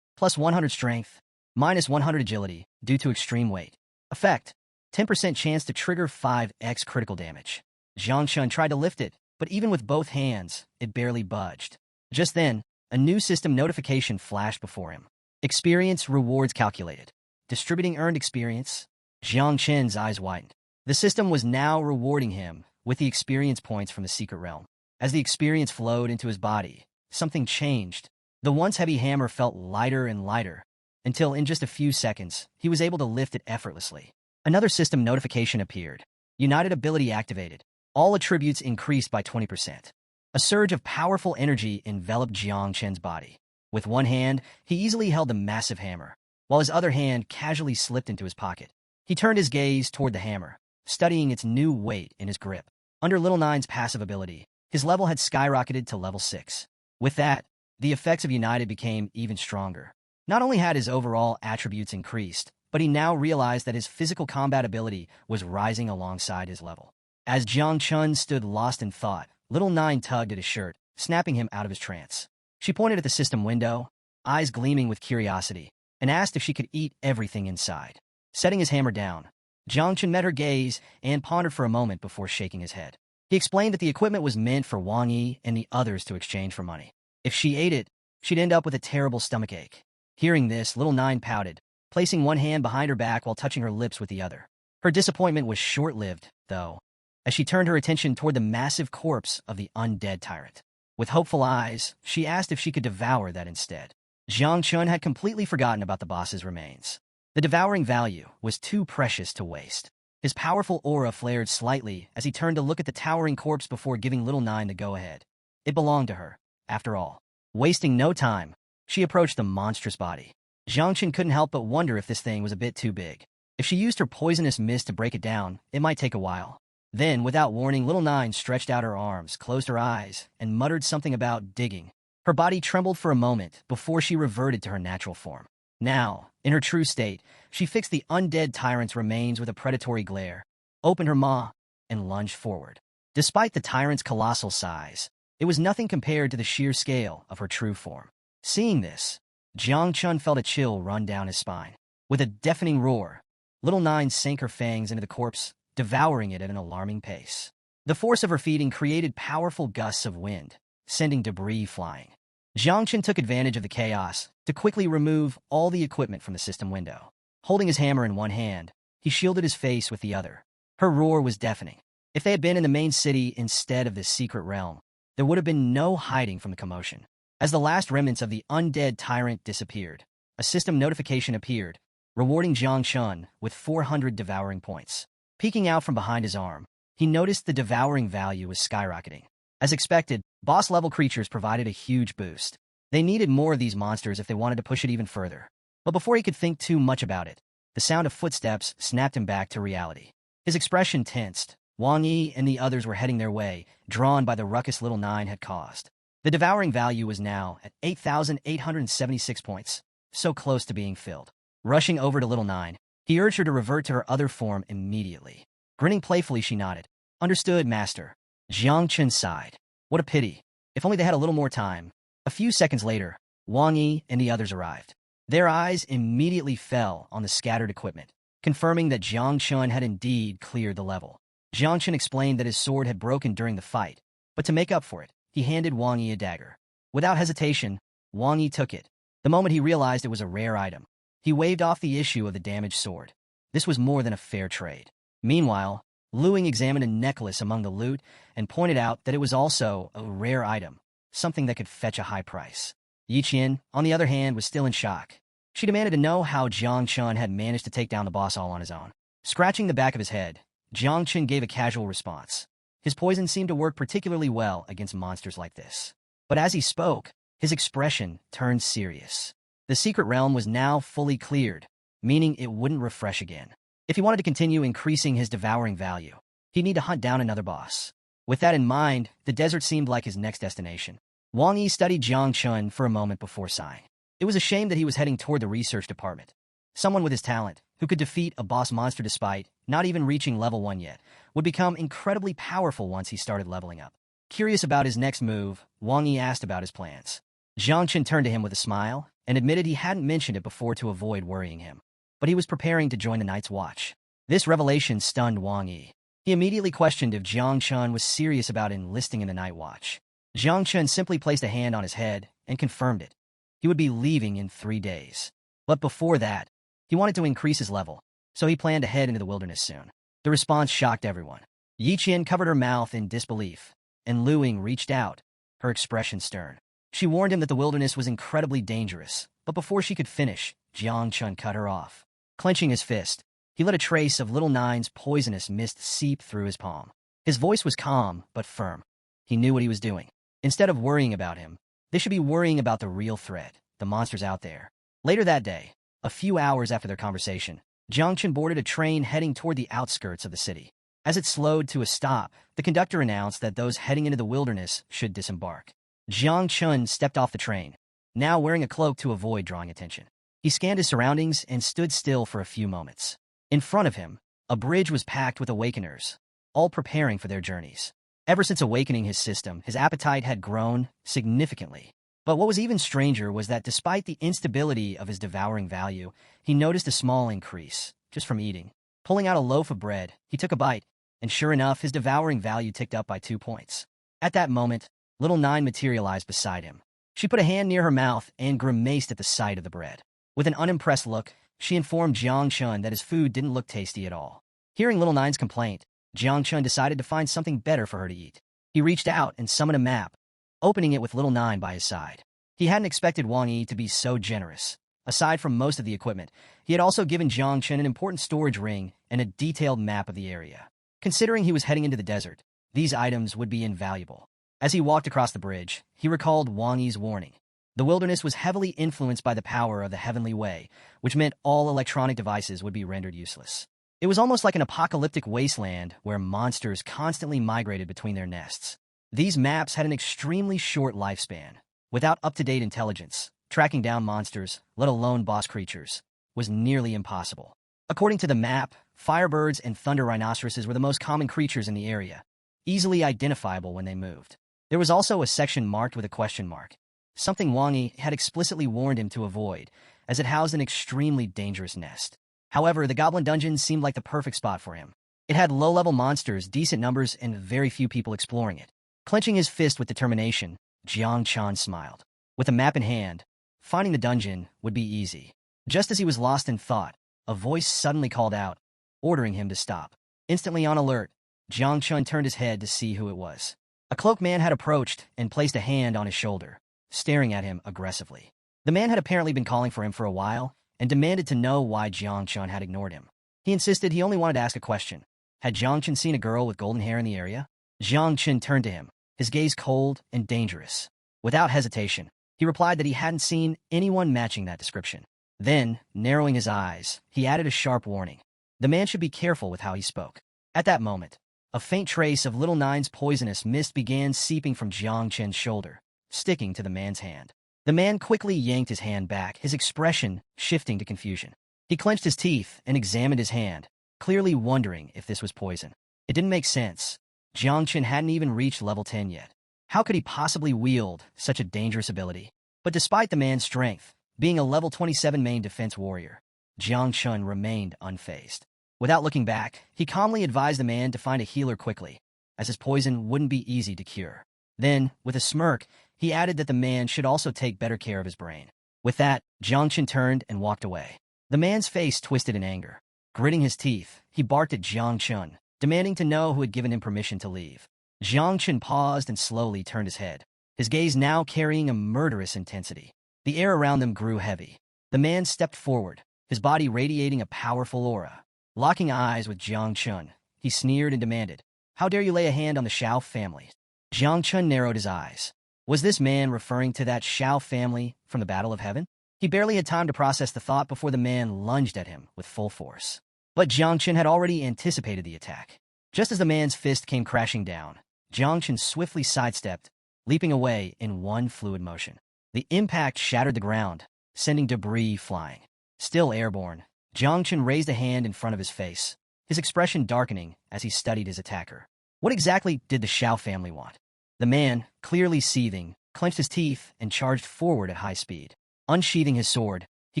Plus 100 strength, minus 100 agility, due to extreme weight. Effect, 10% chance to trigger 5x critical damage. Jiang Chun tried to lift it, but even with both hands, it barely budged. Just then, a new system notification flashed before him. Experience rewards calculated. Distributing earned experience. Jiang Chun's eyes widened. The system was now rewarding him with the experience points from the secret realm. As the experience flowed into his body, something changed. The once heavy hammer felt lighter and lighter, until in just a few seconds, he was able to lift it effortlessly. Another system notification appeared. United ability activated. All attributes increased by 20%. A surge of powerful energy enveloped Jiang Chun's body. With one hand, he easily held the massive hammer, while his other hand casually slipped into his pocket. He turned his gaze toward the hammer, studying its new weight in his grip. Under Little Nine's passive ability, his level had skyrocketed to level 6. With that, the effects of United became even stronger. Not only had his overall attributes increased, but he now realized that his physical combat ability was rising alongside his level. As Jiang Chun stood lost in thought, Little Nine tugged at his shirt, snapping him out of his trance. She pointed at the system window, eyes gleaming with curiosity, and asked if she could eat everything inside. Setting his hammer down, Jiang Chun met her gaze and pondered for a moment before shaking his head. He explained that the equipment was meant for Wang Yi and the others to exchange for money. If she ate it, she'd end up with a terrible stomachache. Hearing this, Little Nine pouted, placing one hand behind her back while touching her lips with the other. Her disappointment was short-lived, though, as she turned her attention toward the massive corpse of the undead tyrant. With hopeful eyes, she asked if she could devour that instead. Jiang Chun had completely forgotten about the boss's remains. The devouring value was too precious to waste. His powerful aura flared slightly as he turned to look at the towering corpse before giving Little Nine the go-ahead. It belonged to her, after all. Wasting no time, she approached the monstrous body. Jiang Chun couldn't help but wonder if this thing was a bit too big. If she used her poisonous mist to break it down, it might take a while. Then, without warning, Little Nine stretched out her arms, closed her eyes, and muttered something about digging. Her body trembled for a moment before she reverted to her natural form. Now, in her true state, she fixed the undead tyrant's remains with a predatory glare, opened her maw, and lunged forward. Despite the tyrant's colossal size, it was nothing compared to the sheer scale of her true form. Seeing this, Jiang Chun felt a chill run down his spine. With a deafening roar, Little Nine sank her fangs into the corpse, devouring it at an alarming pace. The force of her feeding created powerful gusts of wind, sending debris flying. Jiang Chun took advantage of the chaos to quickly remove all the equipment from the system window. Holding his hammer in one hand, he shielded his face with the other. Her roar was deafening. If they had been in the main city instead of this secret realm, there would have been no hiding from the commotion. As the last remnants of the undead tyrant disappeared, a system notification appeared, rewarding Jiang Chun with 400 devouring points. Peeking out from behind his arm, he noticed the devouring value was skyrocketing. As expected, boss-level creatures provided a huge boost. They needed more of these monsters if they wanted to push it even further. But before he could think too much about it, the sound of footsteps snapped him back to reality. His expression tensed. Wang Yi and the others were heading their way, drawn by the ruckus Little Nine had caused. The devouring value was now at 8,876 points, so close to being filled. Rushing over to Little Nine, he urged her to revert to her other form immediately. Grinning playfully, she nodded. Understood, master. Jiang Chen sighed. What a pity. If only they had a little more time. A few seconds later, Wang Yi and the others arrived. Their eyes immediately fell on the scattered equipment, confirming that Jiang Chen had indeed cleared the level. Jiang Chen explained that his sword had broken during the fight, but to make up for it, he handed Wang Yi a dagger. Without hesitation, Wang Yi took it. The moment he realized it was a rare item, he waved off the issue of the damaged sword. This was more than a fair trade. Meanwhile, Luing examined a necklace among the loot and pointed out that it was also a rare item, something that could fetch a high price. Yi Qian, on the other hand, was still in shock. She demanded to know how Jiang Chen had managed to take down the boss all on his own. Scratching the back of his head, Jiang Chen gave a casual response. His poison seemed to work particularly well against monsters like this. But as he spoke, his expression turned serious. The secret realm was now fully cleared, meaning it wouldn't refresh again. If he wanted to continue increasing his devouring value, he'd need to hunt down another boss. With that in mind, the desert seemed like his next destination. Wang Yi studied Jiang Chen for a moment before sighing. It was a shame that he was heading toward the research department. Someone with his talent, who could defeat a boss monster despite not even reaching level 1 yet, would become incredibly powerful once he started leveling up. Curious about his next move, Wang Yi asked about his plans. Jiang Chen turned to him with a smile and admitted he hadn't mentioned it before to avoid worrying him. But he was preparing to join the Night's Watch. This revelation stunned Wang Yi. He immediately questioned if Jiang Chen was serious about enlisting in the Night Watch. Jiang Chen simply placed a hand on his head and confirmed it. He would be leaving in 3 days. But before that, he wanted to increase his level, so he planned to head into the wilderness soon. The response shocked everyone. Yi Qian covered her mouth in disbelief, and Luing reached out, her expression stern. She warned him that the wilderness was incredibly dangerous, but before she could finish, Jiang Chen cut her off. Clenching his fist, he let a trace of Little Nine's poisonous mist seep through his palm. His voice was calm, but firm. He knew what he was doing. Instead of worrying about him, they should be worrying about the real threat, the monsters out there. Later that day, a few hours after their conversation, Jiang Chen boarded a train heading toward the outskirts of the city. As it slowed to a stop, the conductor announced that those heading into the wilderness should disembark. Jiang Chen stepped off the train, now wearing a cloak to avoid drawing attention. He scanned his surroundings and stood still for a few moments. In front of him, a bridge was packed with awakeners, all preparing for their journeys. Ever since awakening his system, his appetite had grown significantly. But what was even stranger was that despite the instability of his devouring value, he noticed a small increase, just from eating. Pulling out a loaf of bread, he took a bite, and sure enough, his devouring value ticked up by 2 points. At that moment, Little Nine materialized beside him. She put a hand near her mouth and grimaced at the sight of the bread. With an unimpressed look, she informed Jiang Chen that his food didn't look tasty at all. Hearing Little Nine's complaint, Jiang Chen decided to find something better for her to eat. He reached out and summoned a map, opening it with Little Nine by his side. He hadn't expected Wang Yi to be so generous. Aside from most of the equipment, he had also given Jiang Chen an important storage ring and a detailed map of the area. Considering he was heading into the desert, these items would be invaluable. As he walked across the bridge, he recalled Wang Yi's warning. The wilderness was heavily influenced by the power of the Heavenly Way, which meant all electronic devices would be rendered useless. It was almost like an apocalyptic wasteland where monsters constantly migrated between their nests. These maps had an extremely short lifespan. Without up-to-date intelligence, tracking down monsters, let alone boss creatures, was nearly impossible. According to the map, firebirds and thunder rhinoceroses were the most common creatures in the area, easily identifiable when they moved. There was also a section marked with a question mark, something Wang Yi had explicitly warned him to avoid, as it housed an extremely dangerous nest. However, the Goblin Dungeon seemed like the perfect spot for him. It had low-level monsters, decent numbers, and very few people exploring it. Clenching his fist with determination, Jiang Chen smiled. With a map in hand, finding the dungeon would be easy. Just as he was lost in thought, a voice suddenly called out, ordering him to stop. Instantly on alert, Jiang Chen turned his head to see who it was. A cloaked man had approached and placed a hand on his shoulder, staring at him aggressively. The man had apparently been calling for him for a while and demanded to know why Jiang Chen had ignored him. He insisted he only wanted to ask a question. Had Jiang Chen seen a girl with golden hair in the area? Jiang Chen turned to him, his gaze cold and dangerous. Without hesitation, he replied that he hadn't seen anyone matching that description. Then, narrowing his eyes, he added a sharp warning. The man should be careful with how he spoke. At that moment, a faint trace of Little Nine's poisonous mist began seeping from Jiang Chen's shoulder, sticking to the man's hand. The man quickly yanked his hand back, his expression shifting to confusion. He clenched his teeth and examined his hand, clearly wondering if this was poison. It didn't make sense. Jiang Chen hadn't even reached level 10 yet. How could he possibly wield such a dangerous ability? But despite the man's strength, being a level 27 main defense warrior, Jiang Chen remained unfazed. Without looking back, he calmly advised the man to find a healer quickly, as his poison wouldn't be easy to cure. Then, with a smirk, he added that the man should also take better care of his brain. With that, Jiang Chen turned and walked away. The man's face twisted in anger. Gritting his teeth, he barked at Jiang Chen, demanding to know who had given him permission to leave. Jiang Chen paused and slowly turned his head, his gaze now carrying a murderous intensity. The air around them grew heavy. The man stepped forward, his body radiating a powerful aura. Locking eyes with Jiang Chen, he sneered and demanded, "How dare you lay a hand on the Shao family?" Jiang Chen narrowed his eyes. Was this man referring to that Shao family from the Battle of Heaven? He barely had time to process the thought before the man lunged at him with full force. But Jiang Chen had already anticipated the attack. Just as the man's fist came crashing down, Jiang Chen swiftly sidestepped, leaping away in one fluid motion. The impact shattered the ground, sending debris flying. Still airborne, Jiang Chen raised a hand in front of his face, his expression darkening as he studied his attacker. What exactly did the Shao family want? The man, clearly seething, clenched his teeth and charged forward at high speed. Unsheathing his sword, he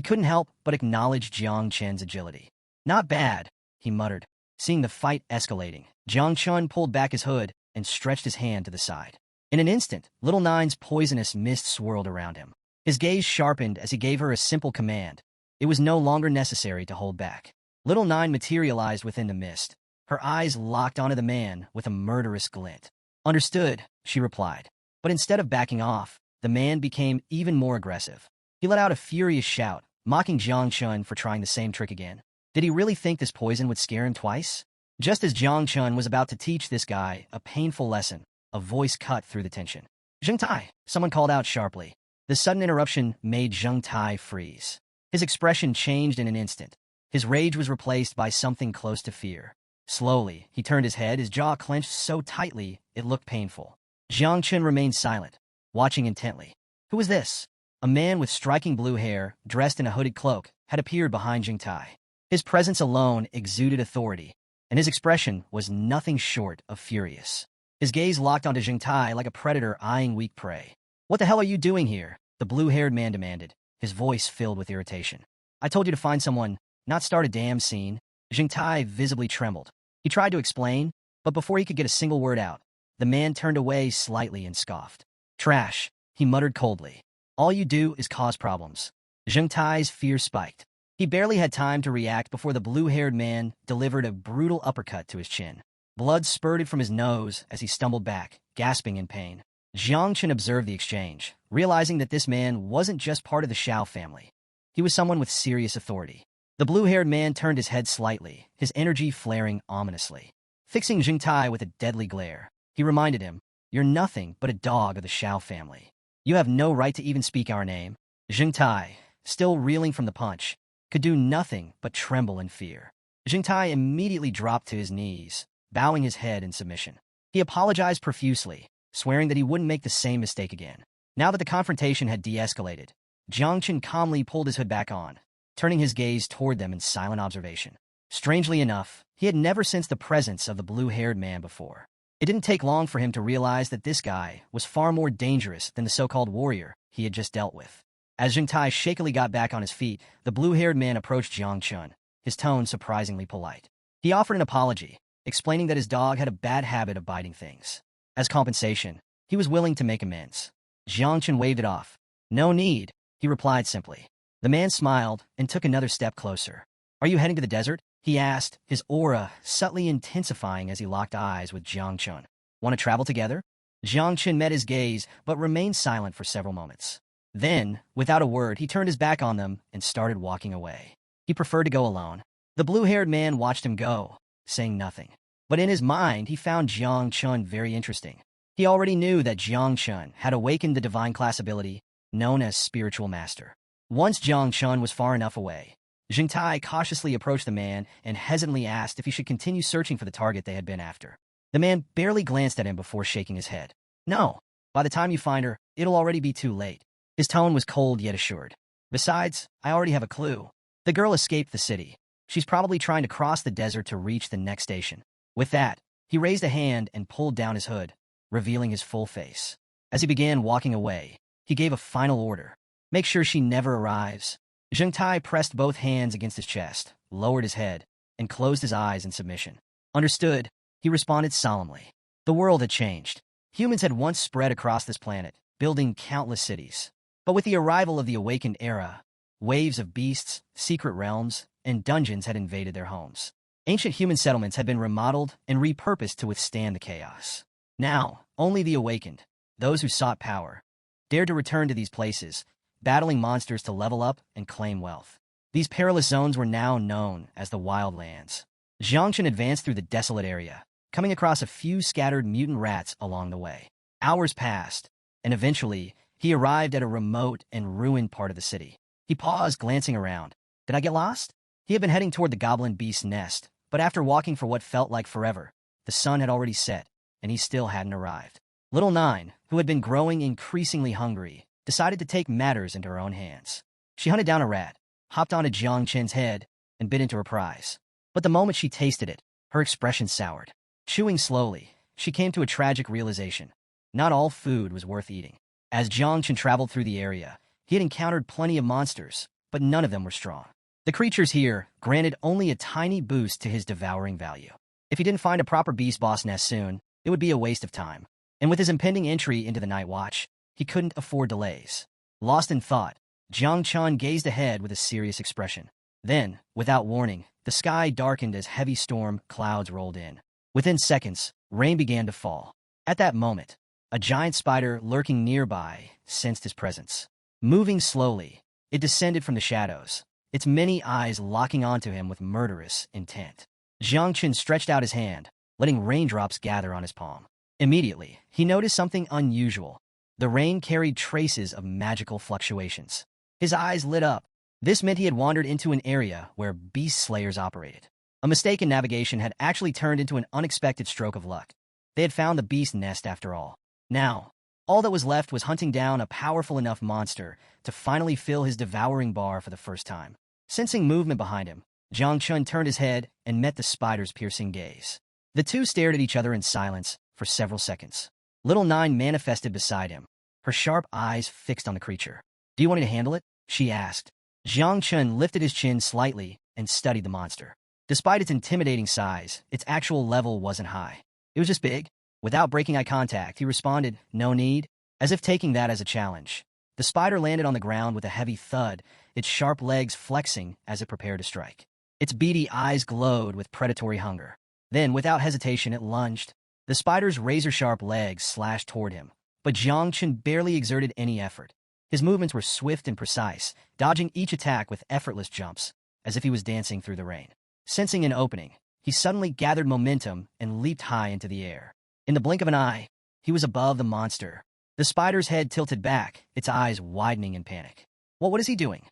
couldn't help but acknowledge Jiang Chen's agility. "Not bad," he muttered. Seeing the fight escalating, Jiang Chen pulled back his hood and stretched his hand to the side. In an instant, Little Nine's poisonous mist swirled around him. His gaze sharpened as he gave her a simple command. It was no longer necessary to hold back. Little Nine materialized within the mist, her eyes locked onto the man with a murderous glint. "Understood," she replied. But instead of backing off, the man became even more aggressive. He let out a furious shout, mocking Jiang Chen for trying the same trick again. Did he really think this poison would scare him twice? Just as Jiang Chen was about to teach this guy a painful lesson, a voice cut through the tension. "Zheng Tai," someone called out sharply. The sudden interruption made Zheng Tai freeze. His expression changed in an instant. His rage was replaced by something close to fear. Slowly, he turned his head, his jaw clenched so tightly it looked painful. Jiang Chen remained silent, watching intently. Who was this? A man with striking blue hair, dressed in a hooded cloak, had appeared behind Zheng Tai. His presence alone exuded authority, and his expression was nothing short of furious. His gaze locked onto Zheng Tai like a predator eyeing weak prey. "What the hell are you doing here?" the blue-haired man demanded, his voice filled with irritation. "I told you to find someone, not start a damn scene." Zheng Tai visibly trembled. He tried to explain, but before he could get a single word out, the man turned away slightly and scoffed. "Trash," he muttered coldly. "All you do is cause problems." Zheng Tai's fear spiked. He barely had time to react before the blue-haired man delivered a brutal uppercut to his chin. Blood spurted from his nose as he stumbled back, gasping in pain. Jiang Chen observed the exchange, realizing that this man wasn't just part of the Shao family. He was someone with serious authority. The blue-haired man turned his head slightly, his energy flaring ominously. Fixing Zheng Tai with a deadly glare, he reminded him, "You're nothing but a dog of the Shao family. You have no right to even speak our name." Zheng Tai, still reeling from the punch, could do nothing but tremble in fear. Zheng Tai immediately dropped to his knees, bowing his head in submission. He apologized profusely, swearing that he wouldn't make the same mistake again. Now that the confrontation had de-escalated, Jiang Chen calmly pulled his hood back on, turning his gaze toward them in silent observation. Strangely enough, he had never sensed the presence of the blue-haired man before. It didn't take long for him to realize that this guy was far more dangerous than the so-called warrior he had just dealt with. As Zheng Tai shakily got back on his feet, the blue-haired man approached Jiang Chen, his tone surprisingly polite. He offered an apology, explaining that his dog had a bad habit of biting things. As compensation, he was willing to make amends. Jiang Chen waved it off. "No need," he replied simply. The man smiled and took another step closer. "Are you heading to the desert?" he asked, his aura subtly intensifying as he locked eyes with Jiang Chen. "Want to travel together?" Jiang Chen met his gaze but remained silent for several moments. Then, without a word, he turned his back on them and started walking away. He preferred to go alone. The blue-haired man watched him go, saying nothing. But in his mind, he found Jiang Chen very interesting. He already knew that Jiang Chen had awakened the divine class ability, known as Spiritual Master. Once Jiang Chen was far enough away, Zheng Tai cautiously approached the man and hesitantly asked if he should continue searching for the target they had been after. The man barely glanced at him before shaking his head. "No, By the time you find her, it'll already be too late. His tone was cold yet assured. Besides, I already have a clue. The girl escaped the city. She's probably trying to cross the desert to reach the next station. With that, he raised a hand and pulled down his hood, revealing his full face. As he began walking away, he gave a final order. Make sure she never arrives. Zheng Tai pressed both hands against his chest, lowered his head, and closed his eyes in submission. Understood, he responded solemnly. The world had changed. Humans had once spread across this planet, building countless cities. But with the arrival of the awakened era, waves of beasts, secret realms, and dungeons had invaded their homes. Ancient human settlements had been remodeled and repurposed to withstand the chaos. Now, only the awakened, those who sought power, dared to return to these places, battling monsters to level up and claim wealth. These perilous zones were now known as the Wildlands. Jiangchen advanced through the desolate area, coming across a few scattered mutant rats along the way. Hours passed, and eventually, he arrived at a remote and ruined part of the city. He paused, glancing around. Did I get lost? He had been heading toward the goblin beast's nest, but after walking for what felt like forever, the sun had already set, and he still hadn't arrived. Little Nine, who had been growing increasingly hungry, decided to take matters into her own hands. She hunted down a rat, hopped onto Jiang Chen's head, and bit into her prize. But the moment she tasted it, her expression soured. Chewing slowly, she came to a tragic realization. Not all food was worth eating. As Jiang Chen traveled through the area, he had encountered plenty of monsters, but none of them were strong. The creatures here granted only a tiny boost to his devouring value. If he didn't find a proper beast boss nest soon, it would be a waste of time. And with his impending entry into the Night Watch, he couldn't afford delays. Lost in thought, Jiang Chen gazed ahead with a serious expression. Then, without warning, the sky darkened as heavy storm clouds rolled in. Within seconds, rain began to fall. At that moment, a giant spider lurking nearby sensed his presence. Moving slowly, it descended from the shadows, its many eyes locking onto him with murderous intent. Jiang Chen stretched out his hand, letting raindrops gather on his palm. Immediately, he noticed something unusual. The rain carried traces of magical fluctuations. His eyes lit up. This meant he had wandered into an area where beast slayers operated. A mistake in navigation had actually turned into an unexpected stroke of luck. They had found the beast nest after all. Now, all that was left was hunting down a powerful enough monster to finally fill his devouring bar for the first time. Sensing movement behind him, Jiang Chen turned his head and met the spider's piercing gaze. The two stared at each other in silence for several seconds. Little Nine manifested beside him, her sharp eyes fixed on the creature. Do you want me to handle it? She asked. Jiang Chen lifted his chin slightly and studied the monster. Despite its intimidating size, its actual level wasn't high. It was just big. Without breaking eye contact, he responded, no need, as if taking that as a challenge. The spider landed on the ground with a heavy thud, its sharp legs flexing as it prepared to strike. Its beady eyes glowed with predatory hunger. Then, without hesitation, it lunged. The spider's razor-sharp legs slashed toward him, but Jiang Chen barely exerted any effort. His movements were swift and precise, dodging each attack with effortless jumps, as if he was dancing through the rain. Sensing an opening, he suddenly gathered momentum and leaped high into the air. In the blink of an eye, he was above the monster. The spider's head tilted back, its eyes widening in panic. What is he doing?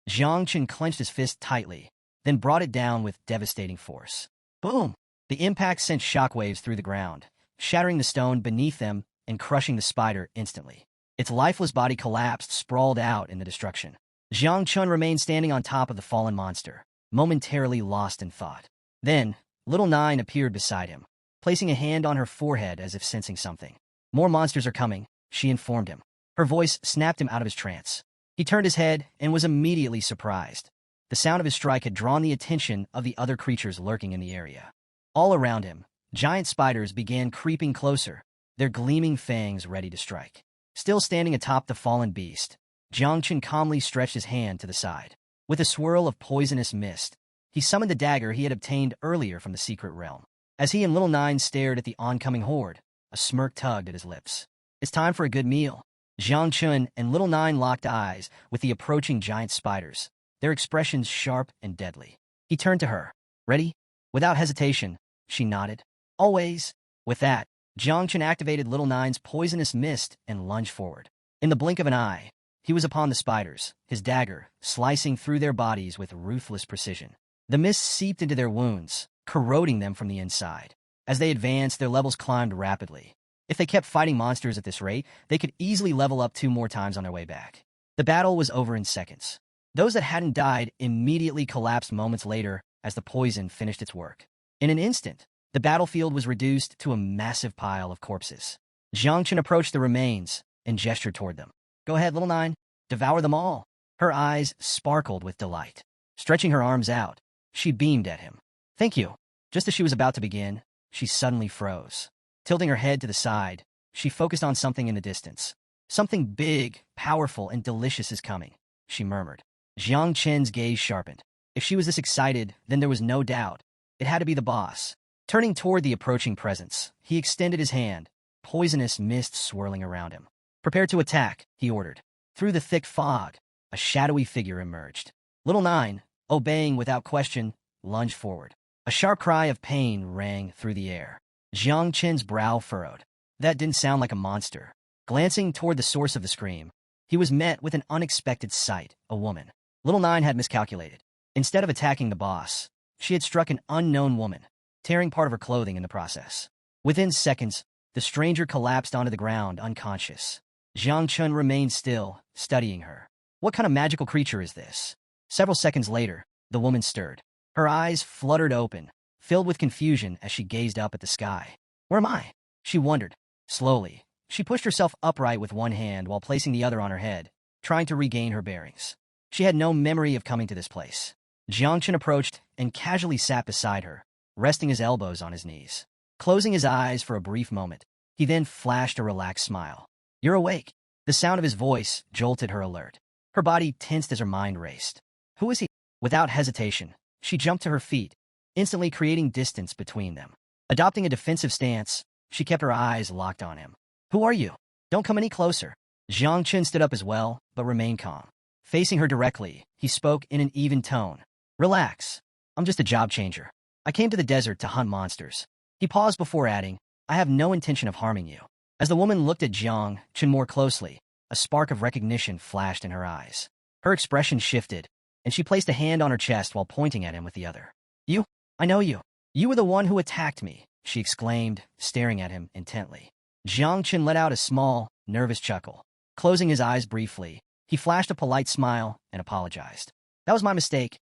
Jiang Chen clenched his fist tightly, then brought it down with devastating force. Boom! The impact sent shockwaves through the ground, shattering the stone beneath them and crushing the spider instantly. Its lifeless body collapsed, sprawled out in the destruction. Jiang Chen remained standing on top of the fallen monster, momentarily lost in thought. Then, Little Nine appeared beside him, placing a hand on her forehead as if sensing something. More monsters are coming, she informed him. Her voice snapped him out of his trance. He turned his head and was immediately surprised. The sound of his strike had drawn the attention of the other creatures lurking in the area. All around him, giant spiders began creeping closer, their gleaming fangs ready to strike. Still standing atop the fallen beast, Jiang Chen calmly stretched his hand to the side. With a swirl of poisonous mist, he summoned the dagger he had obtained earlier from the secret realm. As he and Little Nine stared at the oncoming horde, a smirk tugged at his lips. It's time for a good meal. Jiang Chen and Little Nine locked eyes with the approaching giant spiders, their expressions sharp and deadly. He turned to her. Ready? Without hesitation, she nodded. Always. With that, Jiang Chen activated Little Nine's poisonous mist and lunged forward. In the blink of an eye, he was upon the spiders, his dagger slicing through their bodies with ruthless precision. The mist seeped into their wounds, corroding them from the inside. As they advanced, their levels climbed rapidly. If they kept fighting monsters at this rate, they could easily level up 2 more times on their way back. The battle was over in seconds. Those that hadn't died immediately collapsed moments later as the poison finished its work. In an instant, the battlefield was reduced to a massive pile of corpses. Jiang Chen approached the remains and gestured toward them. "Go ahead, little nine. Devour them all." Her eyes sparkled with delight. Stretching her arms out, she beamed at him. "Thank you." Just as she was about to begin, she suddenly froze. Tilting her head to the side, she focused on something in the distance. "Something big, powerful, and delicious is coming," she murmured. Jiang Chen's gaze sharpened. If she was this excited, then there was no doubt. It had to be the boss. Turning toward the approaching presence, he extended his hand, poisonous mist swirling around him. "Prepare to attack," he ordered. Through the thick fog, a shadowy figure emerged. Little Nine, obeying without question, lunged forward. A sharp cry of pain rang through the air. Jiang Chen's brow furrowed. That didn't sound like a monster. Glancing toward the source of the scream, he was met with an unexpected sight, a woman. Little Nine had miscalculated. Instead of attacking the boss, she had struck an unknown woman, tearing part of her clothing in the process. Within seconds, the stranger collapsed onto the ground, unconscious. Jiang Chen remained still, studying her. What kind of magical creature is this? Several seconds later, the woman stirred. Her eyes fluttered open, filled with confusion as she gazed up at the sky. "Where am I?" she wondered. Slowly, she pushed herself upright with one hand while placing the other on her head, trying to regain her bearings. She had no memory of coming to this place. Jiang Chen approached and casually sat beside her, resting his elbows on his knees. Closing his eyes for a brief moment, he then flashed a relaxed smile. "You're awake." The sound of his voice jolted her alert. Her body tensed as her mind raced. Who is he? Without hesitation, she jumped to her feet, instantly creating distance between them. Adopting a defensive stance, she kept her eyes locked on him. "Who are you? Don't come any closer." Jiang Chen stood up as well, but remained calm. Facing her directly, he spoke in an even tone. "Relax. I'm just a job changer. I came to the desert to hunt monsters." He paused before adding, "I have no intention of harming you." As the woman looked at Jiang Chen more closely, a spark of recognition flashed in her eyes. Her expression shifted, and she placed a hand on her chest while pointing at him with the other. "You? I know you. You were the one who attacked me," she exclaimed, staring at him intently. Jiang Chen let out a small, nervous chuckle. Closing his eyes briefly, he flashed a polite smile and apologized. "That was my mistake.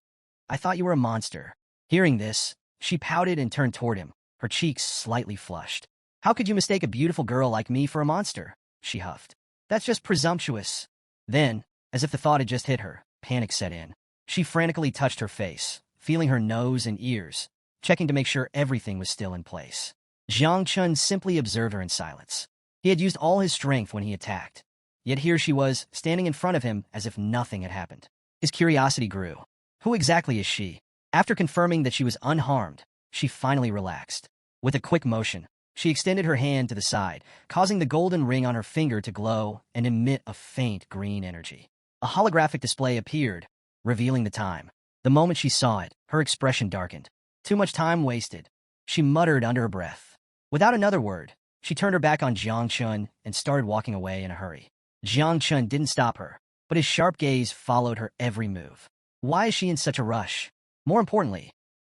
I thought you were a monster." Hearing this, she pouted and turned toward him, her cheeks slightly flushed. "How could you mistake a beautiful girl like me for a monster?" she huffed. "That's just presumptuous." Then, as if the thought had just hit her, panic set in. She frantically touched her face, feeling her nose and ears, checking to make sure everything was still in place. Jiang Chen simply observed her in silence. He had used all his strength when he attacked, yet here she was, standing in front of him as if nothing had happened. His curiosity grew. Who exactly is she? After confirming that she was unharmed, she finally relaxed. With a quick motion, she extended her hand to the side, causing the golden ring on her finger to glow and emit a faint green energy. A holographic display appeared, revealing the time. The moment she saw it, her expression darkened. Too much time wasted, she muttered under her breath. Without another word, she turned her back on Jiang Chen and started walking away in a hurry. Jiang Chen didn't stop her, but his sharp gaze followed her every move. Why is she in such a rush? More importantly,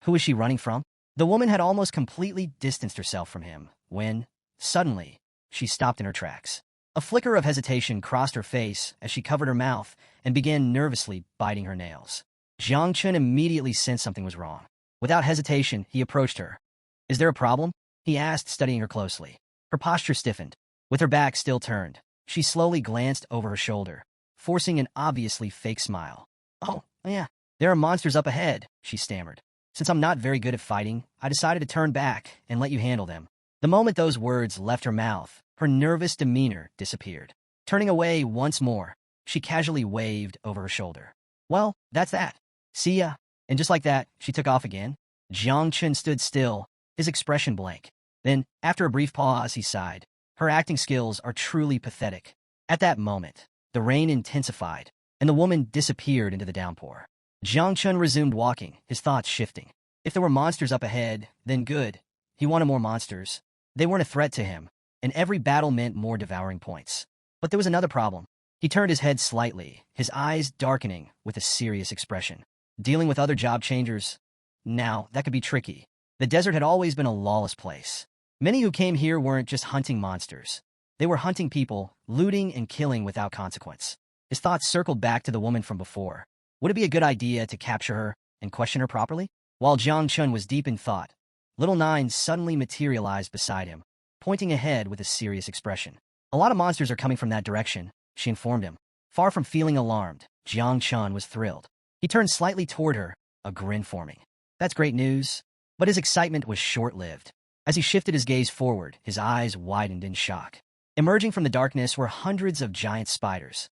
who is she running from? The woman had almost completely distanced herself from him when, suddenly, she stopped in her tracks. A flicker of hesitation crossed her face as she covered her mouth and began nervously biting her nails. Jiang Chen immediately sensed something was wrong. Without hesitation, he approached her. "Is there a problem?" he asked, studying her closely. Her posture stiffened. With her back still turned, she slowly glanced over her shoulder, forcing an obviously fake smile. "Oh, yeah, there are monsters up ahead," she stammered. "Since I'm not very good at fighting, I decided to turn back and let you handle them." The moment those words left her mouth, her nervous demeanor disappeared. Turning away once more, she casually waved over her shoulder. "Well, that's that. See ya." And just like that, she took off again. Jiang Chen stood still, his expression blank. Then, after a brief pause, he sighed. Her acting skills are truly pathetic. At that moment, the rain intensified, and the woman disappeared into the downpour. Jiang Chen resumed walking, his thoughts shifting. If there were monsters up ahead, then good. He wanted more monsters. They weren't a threat to him, and every battle meant more devouring points. But there was another problem. He turned his head slightly, his eyes darkening with a serious expression. Dealing with other job changers? Now, that could be tricky. The desert had always been a lawless place. Many who came here weren't just hunting monsters. They were hunting people, looting and killing without consequence. His thoughts circled back to the woman from before. Would it be a good idea to capture her and question her properly? While Jiang Chun was deep in thought, Little Nine suddenly materialized beside him, pointing ahead with a serious expression. A lot of monsters are coming from that direction, she informed him. Far from feeling alarmed, Jiang Chun was thrilled. He turned slightly toward her, a grin forming. That's great news. But his excitement was short-lived. As he shifted his gaze forward, his eyes widened in shock. Emerging from the darkness were hundreds of giant spiders,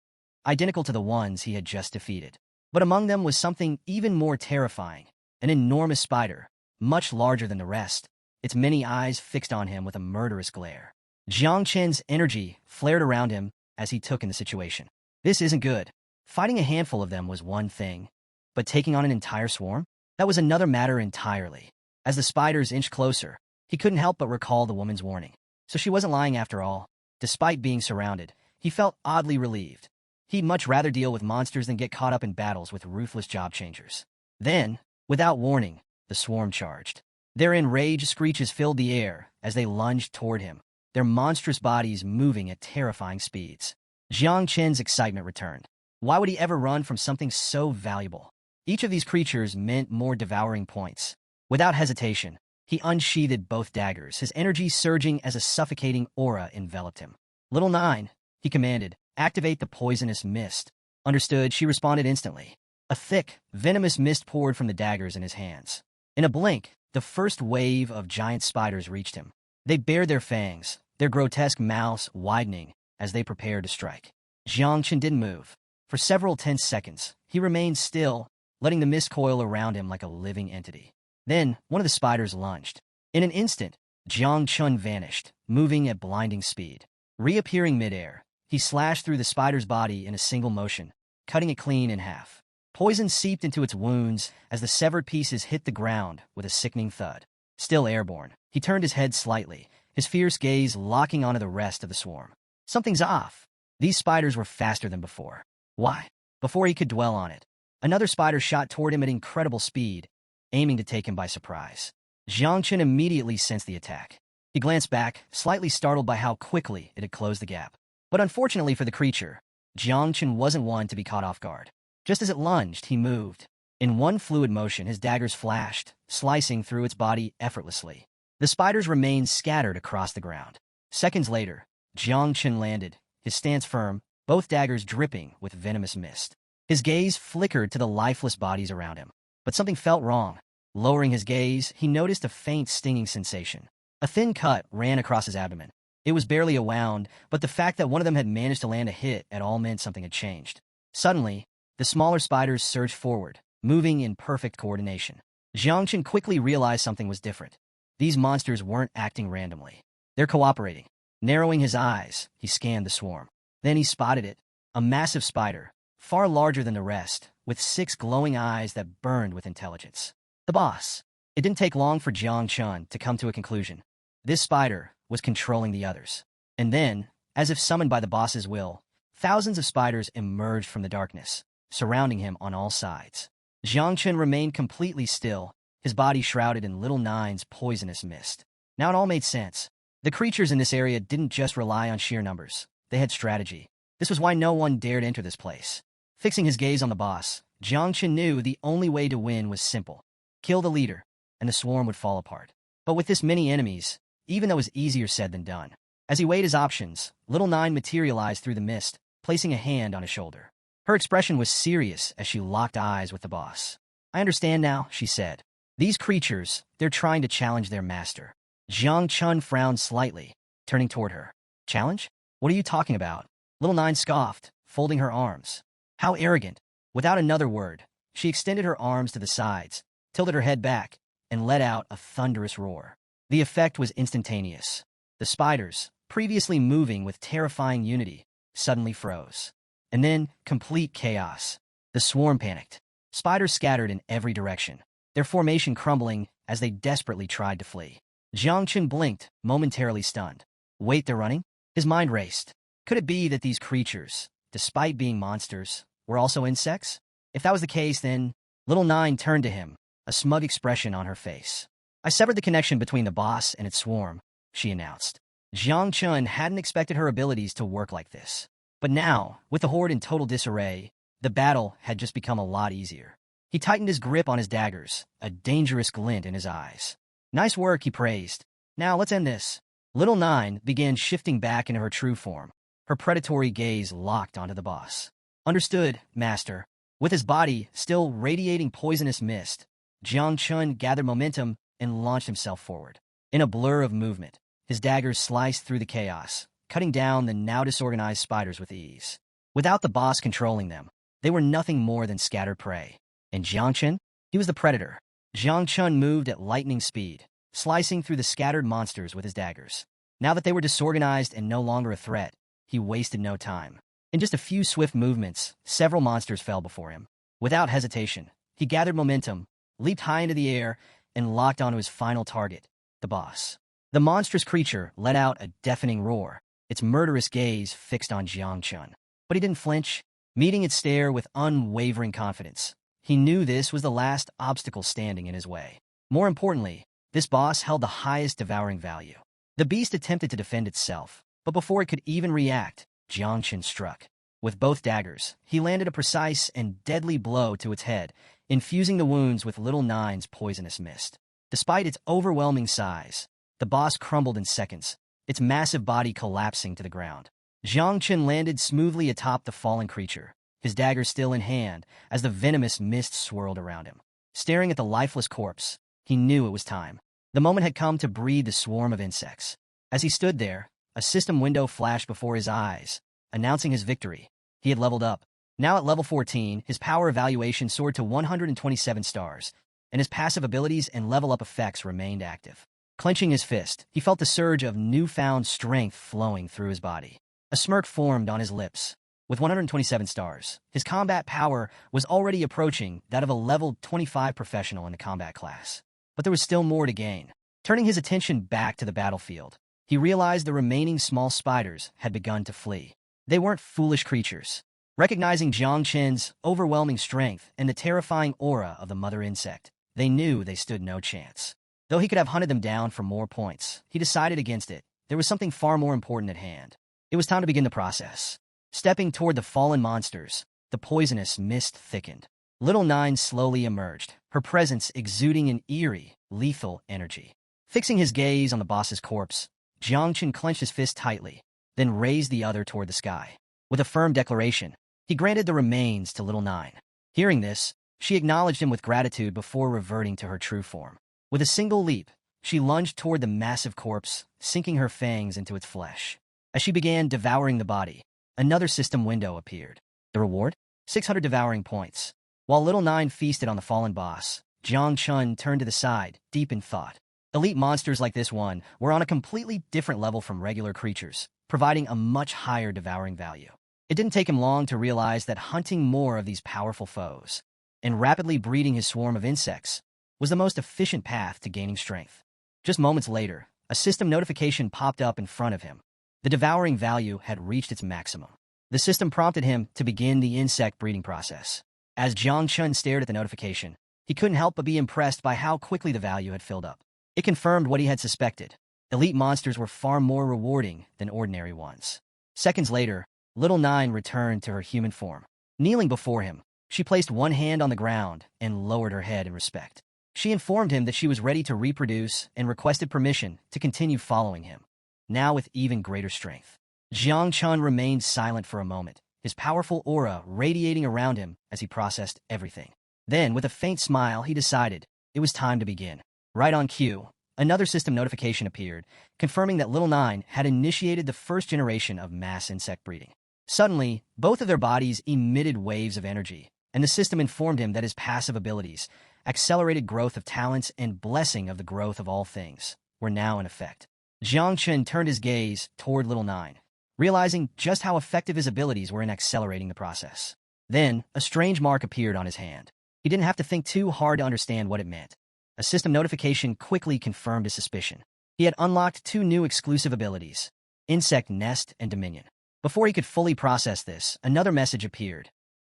identical to the ones he had just defeated. But among them was something even more terrifying, an enormous spider, much larger than the rest, its many eyes fixed on him with a murderous glare. Jiang Chen's energy flared around him as he took in the situation. This isn't good. Fighting a handful of them was one thing, but taking on an entire swarm? That was another matter entirely. As the spiders inched closer, he couldn't help but recall the woman's warning. So she wasn't lying after all. Despite being surrounded, he felt oddly relieved. He'd much rather deal with monsters than get caught up in battles with ruthless job changers. Then, without warning, the swarm charged. Their enraged screeches filled the air as they lunged toward him, their monstrous bodies moving at terrifying speeds. Jiang Chen's excitement returned. Why would he ever run from something so valuable? Each of these creatures meant more devouring points. Without hesitation, he unsheathed both daggers, his energy surging as a suffocating aura enveloped him. Little Nine, he commanded, activate the poisonous mist. Understood, she responded instantly. A thick, venomous mist poured from the daggers in his hands. In a blink, the first wave of giant spiders reached him. They bared their fangs, their grotesque mouths widening as they prepared to strike. Jiang Chen didn't move. For several tense seconds, he remained still, letting the mist coil around him like a living entity. Then, one of the spiders lunged. In an instant, Jiang Chun vanished, moving at blinding speed. Reappearing midair, he slashed through the spider's body in a single motion, cutting it clean in half. Poison seeped into its wounds as the severed pieces hit the ground with a sickening thud. Still airborne, he turned his head slightly, his fierce gaze locking onto the rest of the swarm. Something's off. These spiders were faster than before. Why? Before he could dwell on it, another spider shot toward him at incredible speed, aiming to take him by surprise. Jiang Chen immediately sensed the attack. He glanced back, slightly startled by how quickly it had closed the gap. But unfortunately for the creature, Jiang Chen wasn't one to be caught off guard. Just as it lunged, he moved. In one fluid motion, his daggers flashed, slicing through its body effortlessly. The spiders remained scattered across the ground. Seconds later, Jiang Chen landed, his stance firm, both daggers dripping with venomous mist. His gaze flickered to the lifeless bodies around him. But something felt wrong. Lowering his gaze, he noticed a faint stinging sensation. A thin cut ran across his abdomen. It was barely a wound, but the fact that one of them had managed to land a hit at all meant something had changed. Suddenly, the smaller spiders surged forward, moving in perfect coordination. Jiang Chen quickly realized something was different. These monsters weren't acting randomly. They're cooperating. Narrowing his eyes, he scanned the swarm. Then he spotted it, a massive spider, far larger than the rest, with 6 glowing eyes that burned with intelligence. The boss. It didn't take long for Jiang Chun to come to a conclusion. This spider was controlling the others. And then, as if summoned by the boss's will, thousands of spiders emerged from the darkness, surrounding him on all sides. Jiang Chun remained completely still, his body shrouded in Little Nine's poisonous mist. Now it all made sense. The creatures in this area didn't just rely on sheer numbers. They had strategy. This was why no one dared enter this place. Fixing his gaze on the boss, Jiang Chen knew the only way to win was simple. Kill the leader, and the swarm would fall apart. But with this many enemies, even though it was easier said than done. As he weighed his options, Little Nine materialized through the mist, placing a hand on his shoulder. Her expression was serious as she locked eyes with the boss. I understand now, she said. These creatures, they're trying to challenge their master. Jiang Chun frowned slightly, turning toward her. Challenge? What are you talking about? Little Nine scoffed, folding her arms. How arrogant. Without another word, she extended her arms to the sides, tilted her head back, and let out a thunderous roar. The effect was instantaneous. The spiders, previously moving with terrifying unity, suddenly froze. And then, complete chaos. The swarm panicked. Spiders scattered in every direction, their formation crumbling as they desperately tried to flee. Jiang Chen blinked, momentarily stunned. Wait, they're running? His mind raced. Could it be that these creatures, despite being monsters, were also insects? If that was the case, then Little Nine turned to him, a smug expression on her face. I severed the connection between the boss and its swarm, she announced. Jiang Chun hadn't expected her abilities to work like this. But now, with the horde in total disarray, the battle had just become a lot easier. He tightened his grip on his daggers, a dangerous glint in his eyes. Nice work, he praised. Now let's end this. Little Nine began shifting back into her true form, her predatory gaze locked onto the boss. Understood, master. With his body still radiating poisonous mist, Jiang Chun gathered momentum and launched himself forward. In a blur of movement, his daggers sliced through the chaos, cutting down the now disorganized spiders with ease. Without the boss controlling them, they were nothing more than scattered prey. And Jiang Chun? He was the predator. Jiang Chun moved at lightning speed, slicing through the scattered monsters with his daggers. Now that they were disorganized and no longer a threat, he wasted no time. In just a few swift movements, several monsters fell before him. Without hesitation, he gathered momentum, leaped high into the air, and locked onto his final target, the boss. The monstrous creature let out a deafening roar, its murderous gaze fixed on Jiang Chun. But he didn't flinch, meeting its stare with unwavering confidence. He knew this was the last obstacle standing in his way. More importantly, this boss held the highest devouring value. The beast attempted to defend itself, but before it could even react, Jiang Chun struck. With both daggers, he landed a precise and deadly blow to its head, infusing the wounds with Little Nine's poisonous mist. Despite its overwhelming size, the boss crumbled in seconds, its massive body collapsing to the ground. Jiang Chun landed smoothly atop the fallen creature, his dagger still in hand as the venomous mist swirled around him. Staring at the lifeless corpse, he knew it was time. The moment had come to breed the swarm of insects. As he stood there, a system window flashed before his eyes, announcing his victory. He had leveled up. Now at level 14, his power evaluation soared to 127 stars, and his passive abilities and level-up effects remained active. Clenching his fist, he felt the surge of newfound strength flowing through his body. A smirk formed on his lips. With 127 stars, his combat power was already approaching that of a level 25 professional in the combat class. But there was still more to gain. Turning his attention back to the battlefield, he realized the remaining small spiders had begun to flee. They weren't foolish creatures. Recognizing Jiang Chun's overwhelming strength and the terrifying aura of the mother insect, they knew they stood no chance. Though he could have hunted them down for more points, he decided against it. There was something far more important at hand. It was time to begin the process. Stepping toward the fallen monsters, the poisonous mist thickened. Little Nine slowly emerged, her presence exuding an eerie, lethal energy. Fixing his gaze on the boss's corpse, Jiang Chun clenched his fist tightly, then raised the other toward the sky. With a firm declaration, he granted the remains to Little Nine. Hearing this, she acknowledged him with gratitude before reverting to her true form. With a single leap, she lunged toward the massive corpse, sinking her fangs into its flesh. As she began devouring the body, another system window appeared. The reward? 600 devouring points. While Little Nine feasted on the fallen boss, Jiang Chun turned to the side, deep in thought. Elite monsters like this one were on a completely different level from regular creatures, providing a much higher devouring value. It didn't take him long to realize that hunting more of these powerful foes and rapidly breeding his swarm of insects was the most efficient path to gaining strength. Just moments later, a system notification popped up in front of him. The devouring value had reached its maximum. The system prompted him to begin the insect breeding process. As Jiang Chun stared at the notification, he couldn't help but be impressed by how quickly the value had filled up. It confirmed what he had suspected. Elite monsters were far more rewarding than ordinary ones. Seconds later, Little Nine returned to her human form. Kneeling before him, she placed one hand on the ground and lowered her head in respect. She informed him that she was ready to reproduce and requested permission to continue following him, now with even greater strength. Jiang Chun remained silent for a moment, his powerful aura radiating around him as he processed everything. Then, with a faint smile, he decided it was time to begin. Right on cue, another system notification appeared, confirming that Little Nine had initiated the first generation of mass insect breeding. Suddenly, both of their bodies emitted waves of energy, and the system informed him that his passive abilities, accelerated growth of talents and blessing of the growth of all things, were now in effect. Jiang Chun turned his gaze toward Little Nine, realizing just how effective his abilities were in accelerating the process. Then, a strange mark appeared on his hand. He didn't have to think too hard to understand what it meant. A system notification quickly confirmed his suspicion. He had unlocked 2 new exclusive abilities, Insect Nest and Dominion. Before he could fully process this, another message appeared.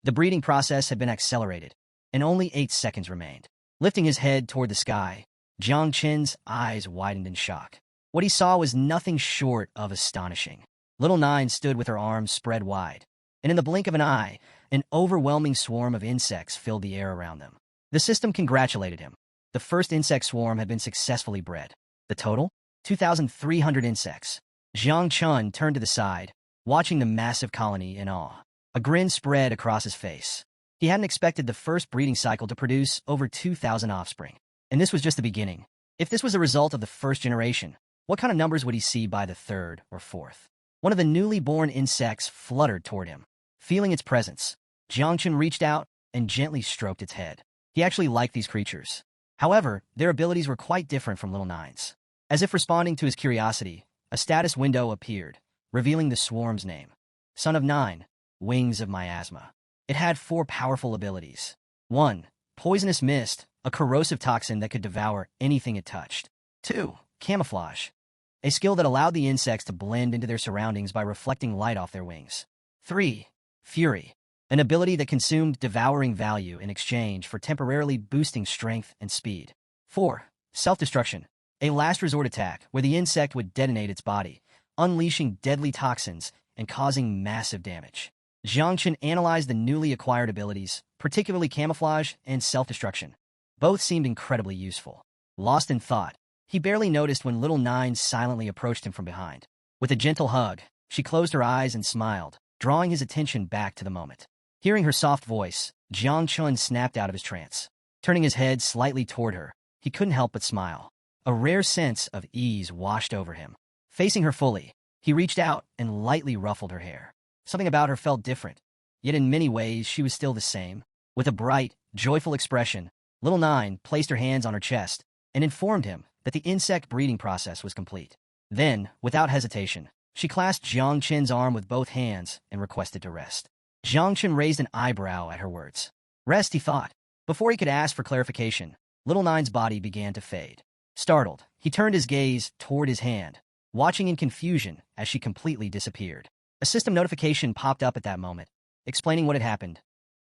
The breeding process had been accelerated, and only 8 seconds remained. Lifting his head toward the sky, Jiang Chun's eyes widened in shock. What he saw was nothing short of astonishing. Little Nine stood with her arms spread wide, and in the blink of an eye, an overwhelming swarm of insects filled the air around them. The system congratulated him. The first insect swarm had been successfully bred. The total? 2,300 insects. Jiang Chun turned to the side, watching the massive colony in awe. A grin spread across his face. He hadn't expected the first breeding cycle to produce over 2,000 offspring. And this was just the beginning. If this was a result of the first generation, what kind of numbers would he see by the third or fourth? One of the newly born insects fluttered toward him. Feeling its presence, Jiang Chun reached out and gently stroked its head. He actually liked these creatures. However, their abilities were quite different from Little Nine's. As if responding to his curiosity, a status window appeared, revealing the swarm's name. Son of Nine, Wings of Miasma. It had 4 powerful abilities. 1. Poisonous Mist, a corrosive toxin that could devour anything it touched. 2. Camouflage, a skill that allowed the insects to blend into their surroundings by reflecting light off their wings. 3. Fury, an ability that consumed devouring value in exchange for temporarily boosting strength and speed. 4. Self-destruction, a last resort attack where the insect would detonate its body, unleashing deadly toxins and causing massive damage. Jiang Chun analyzed the newly acquired abilities, particularly camouflage and self-destruction. Both seemed incredibly useful. Lost in thought, he barely noticed when Little Nine silently approached him from behind. With a gentle hug, she closed her eyes and smiled, drawing his attention back to the moment. Hearing her soft voice, Jiang Chun snapped out of his trance. Turning his head slightly toward her, he couldn't help but smile. A rare sense of ease washed over him. Facing her fully, he reached out and lightly ruffled her hair. Something about her felt different, yet in many ways she was still the same. With a bright, joyful expression, Little Nine placed her hands on her chest and informed him that the insect breeding process was complete. Then, without hesitation, she clasped Jiang Chun's arm with both hands and requested to rest. Jiang Chun raised an eyebrow at her words. Rest, he thought. Before he could ask for clarification, Little Nine's body began to fade. Startled, he turned his gaze toward his hand, watching in confusion as she completely disappeared. A system notification popped up at that moment, explaining what had happened.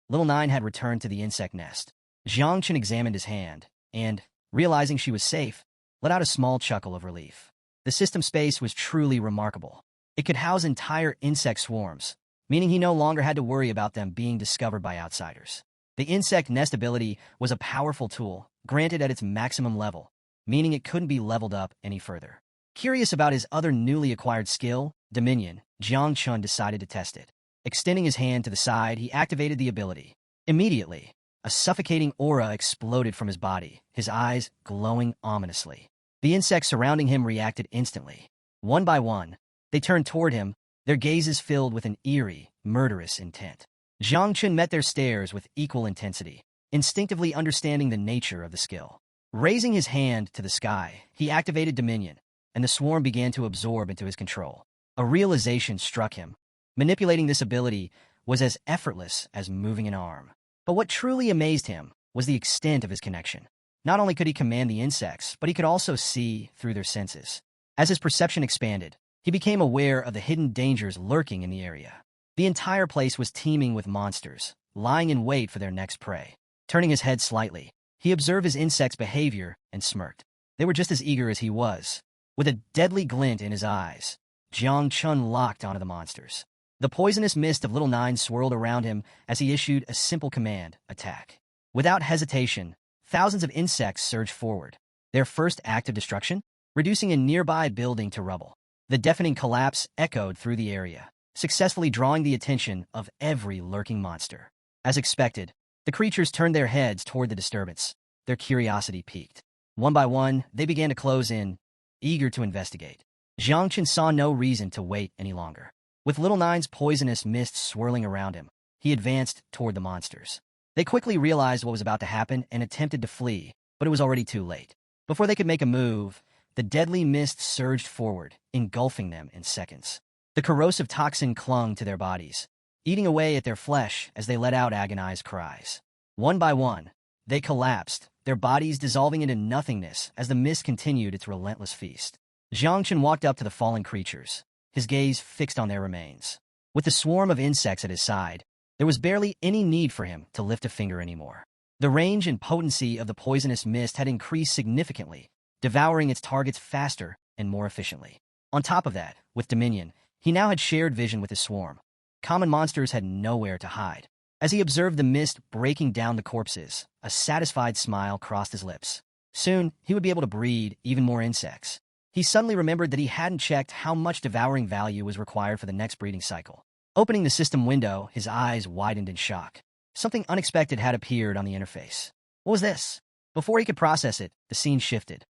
Little Nine had returned to the insect nest. Jiang Chun examined his hand, and, realizing she was safe, let out a small chuckle of relief. The system space was truly remarkable. It could house entire insect swarms, meaning he no longer had to worry about them being discovered by outsiders. The insect nest ability was a powerful tool, granted at its maximum level, meaning it couldn't be leveled up any further. Curious about his other newly acquired skill, Dominion, Jiang Chun decided to test it. Extending his hand to the side, he activated the ability. Immediately, a suffocating aura exploded from his body, his eyes glowing ominously. The insects surrounding him reacted instantly. One by one, they turned toward him, their gazes filled with an eerie, murderous intent. Jiang Chun met their stares with equal intensity, instinctively understanding the nature of the skill. Raising his hand to the sky, he activated Dominion, and the swarm began to absorb into his control. A realization struck him. Manipulating this ability was as effortless as moving an arm. But what truly amazed him was the extent of his connection. Not only could he command the insects, but he could also see through their senses. As his perception expanded, he became aware of the hidden dangers lurking in the area. The entire place was teeming with monsters, lying in wait for their next prey. Turning his head slightly, he observed his insects' behavior and smirked. They were just as eager as he was. With a deadly glint in his eyes, Jiang Chun locked onto the monsters. The poisonous mist of Little Nine swirled around him as he issued a simple command, attack. Without hesitation, thousands of insects surged forward, their first act of destruction, reducing a nearby building to rubble. The deafening collapse echoed through the area, successfully drawing the attention of every lurking monster. As expected, the creatures turned their heads toward the disturbance, their curiosity piqued. One by one, they began to close in, eager to investigate. Jiang Chun saw no reason to wait any longer. With Little Nine's poisonous mist swirling around him, he advanced toward the monsters. They quickly realized what was about to happen and attempted to flee, but it was already too late. Before they could make a move, the deadly mist surged forward, engulfing them in seconds. The corrosive toxin clung to their bodies, eating away at their flesh as they let out agonized cries. One by one, they collapsed, their bodies dissolving into nothingness as the mist continued its relentless feast. Jiang Chun walked up to the fallen creatures, his gaze fixed on their remains. With the swarm of insects at his side, there was barely any need for him to lift a finger anymore. The range and potency of the poisonous mist had increased significantly, devouring its targets faster and more efficiently. On top of that, with Dominion, he now had shared vision with his swarm. Common monsters had nowhere to hide. As he observed the mist breaking down the corpses, a satisfied smile crossed his lips. Soon, he would be able to breed even more insects. He suddenly remembered that he hadn't checked how much devouring value was required for the next breeding cycle. Opening the system window, his eyes widened in shock. Something unexpected had appeared on the interface. What was this? Before he could process it, the scene shifted.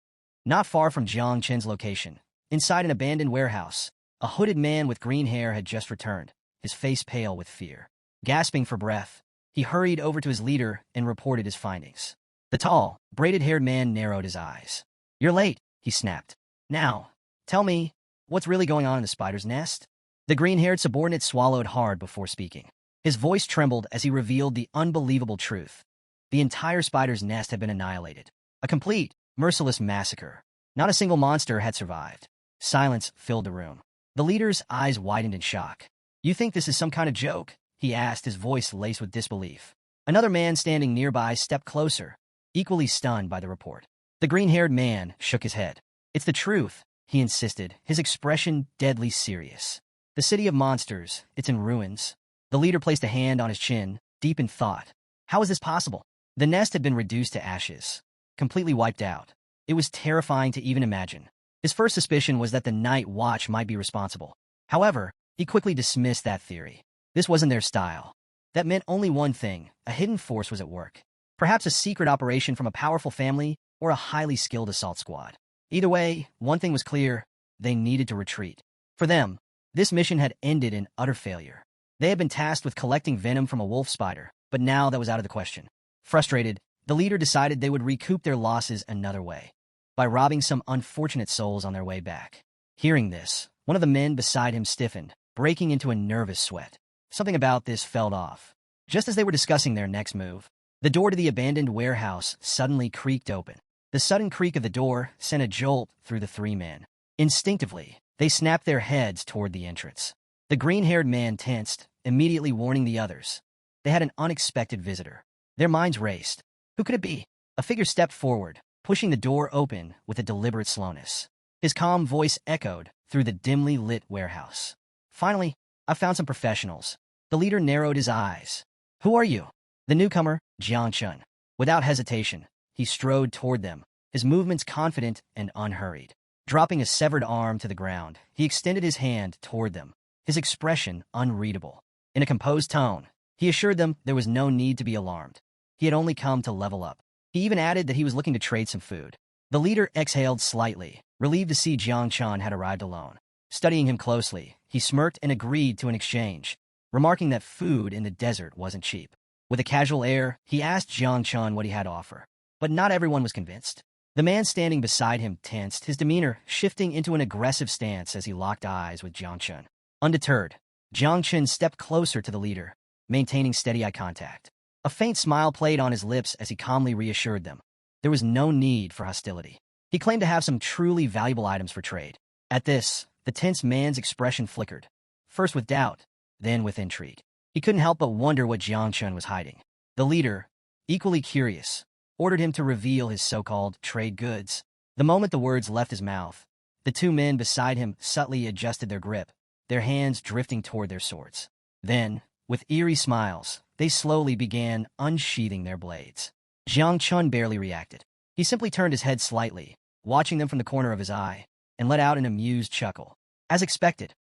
Not far from Jiang Chen's location, inside an abandoned warehouse, a hooded man with green hair had just returned, his face pale with fear. Gasping for breath, he hurried over to his leader and reported his findings. The tall, braided-haired man narrowed his eyes. "You're late," he snapped. "Now, tell me, what's really going on in the spider's nest?" The green-haired subordinate swallowed hard before speaking. His voice trembled as he revealed the unbelievable truth. The entire spider's nest had been annihilated. A complete, merciless massacre. Not a single monster had survived. Silence filled the room. The leader's eyes widened in shock. "You think this is some kind of joke?" he asked, his voice laced with disbelief. Another man standing nearby stepped closer, equally stunned by the report. The green-haired man shook his head. "It's the truth," he insisted, his expression deadly serious. "The city of monsters, it's in ruins." The leader placed a hand on his chin, deep in thought. How is this possible? The nest had been reduced to ashes, completely wiped out. It was terrifying to even imagine. His first suspicion was that the Night Watch might be responsible. However, he quickly dismissed that theory. This wasn't their style. That meant only one thing: a hidden force was at work. Perhaps a secret operation from a powerful family or a highly skilled assault squad. Either way, one thing was clear: they needed to retreat. For them, this mission had ended in utter failure. They had been tasked with collecting venom from a wolf spider, but now that was out of the question. Frustrated, the leader decided they would recoup their losses another way, by robbing some unfortunate souls on their way back. Hearing this, one of the men beside him stiffened, breaking into a nervous sweat. Something about this felt off. Just as they were discussing their next move, the door to the abandoned warehouse suddenly creaked open. The sudden creak of the door sent a jolt through the three men. Instinctively, they snapped their heads toward the entrance. The green-haired man tensed, immediately warning the others. They had an unexpected visitor. Their minds raced. Who could it be? A figure stepped forward, pushing the door open with a deliberate slowness. His calm voice echoed through the dimly lit warehouse. "Finally, I found some professionals." The leader narrowed his eyes. "Who are you?" The newcomer, Jiang Chun. Without hesitation, he strode toward them, his movements confident and unhurried. Dropping a severed arm to the ground, he extended his hand toward them, his expression unreadable. In a composed tone, he assured them there was no need to be alarmed. He had only come to level up. He even added that he was looking to trade some food. The leader exhaled slightly, relieved to see Jiang Chun had arrived alone. Studying him closely, he smirked and agreed to an exchange, remarking that food in the desert wasn't cheap. With a casual air, he asked Jiang Chun what he had to offer. But not everyone was convinced. The man standing beside him tensed, his demeanor shifting into an aggressive stance as he locked eyes with Jiang Chun. Undeterred, Jiang Chun stepped closer to the leader, maintaining steady eye contact. A faint smile played on his lips as he calmly reassured them. There was no need for hostility. He claimed to have some truly valuable items for trade. At this, the tense man's expression flickered, first with doubt, then with intrigue. He couldn't help but wonder what Jiang Chun was hiding. The leader, equally curious, ordered him to reveal his so-called trade goods. The moment the words left his mouth, the two men beside him subtly adjusted their grip, their hands drifting toward their swords. Then, with eerie smiles, they slowly began unsheathing their blades. Jiang Chun barely reacted. He simply turned his head slightly, watching them from the corner of his eye, and let out an amused chuckle. As expected,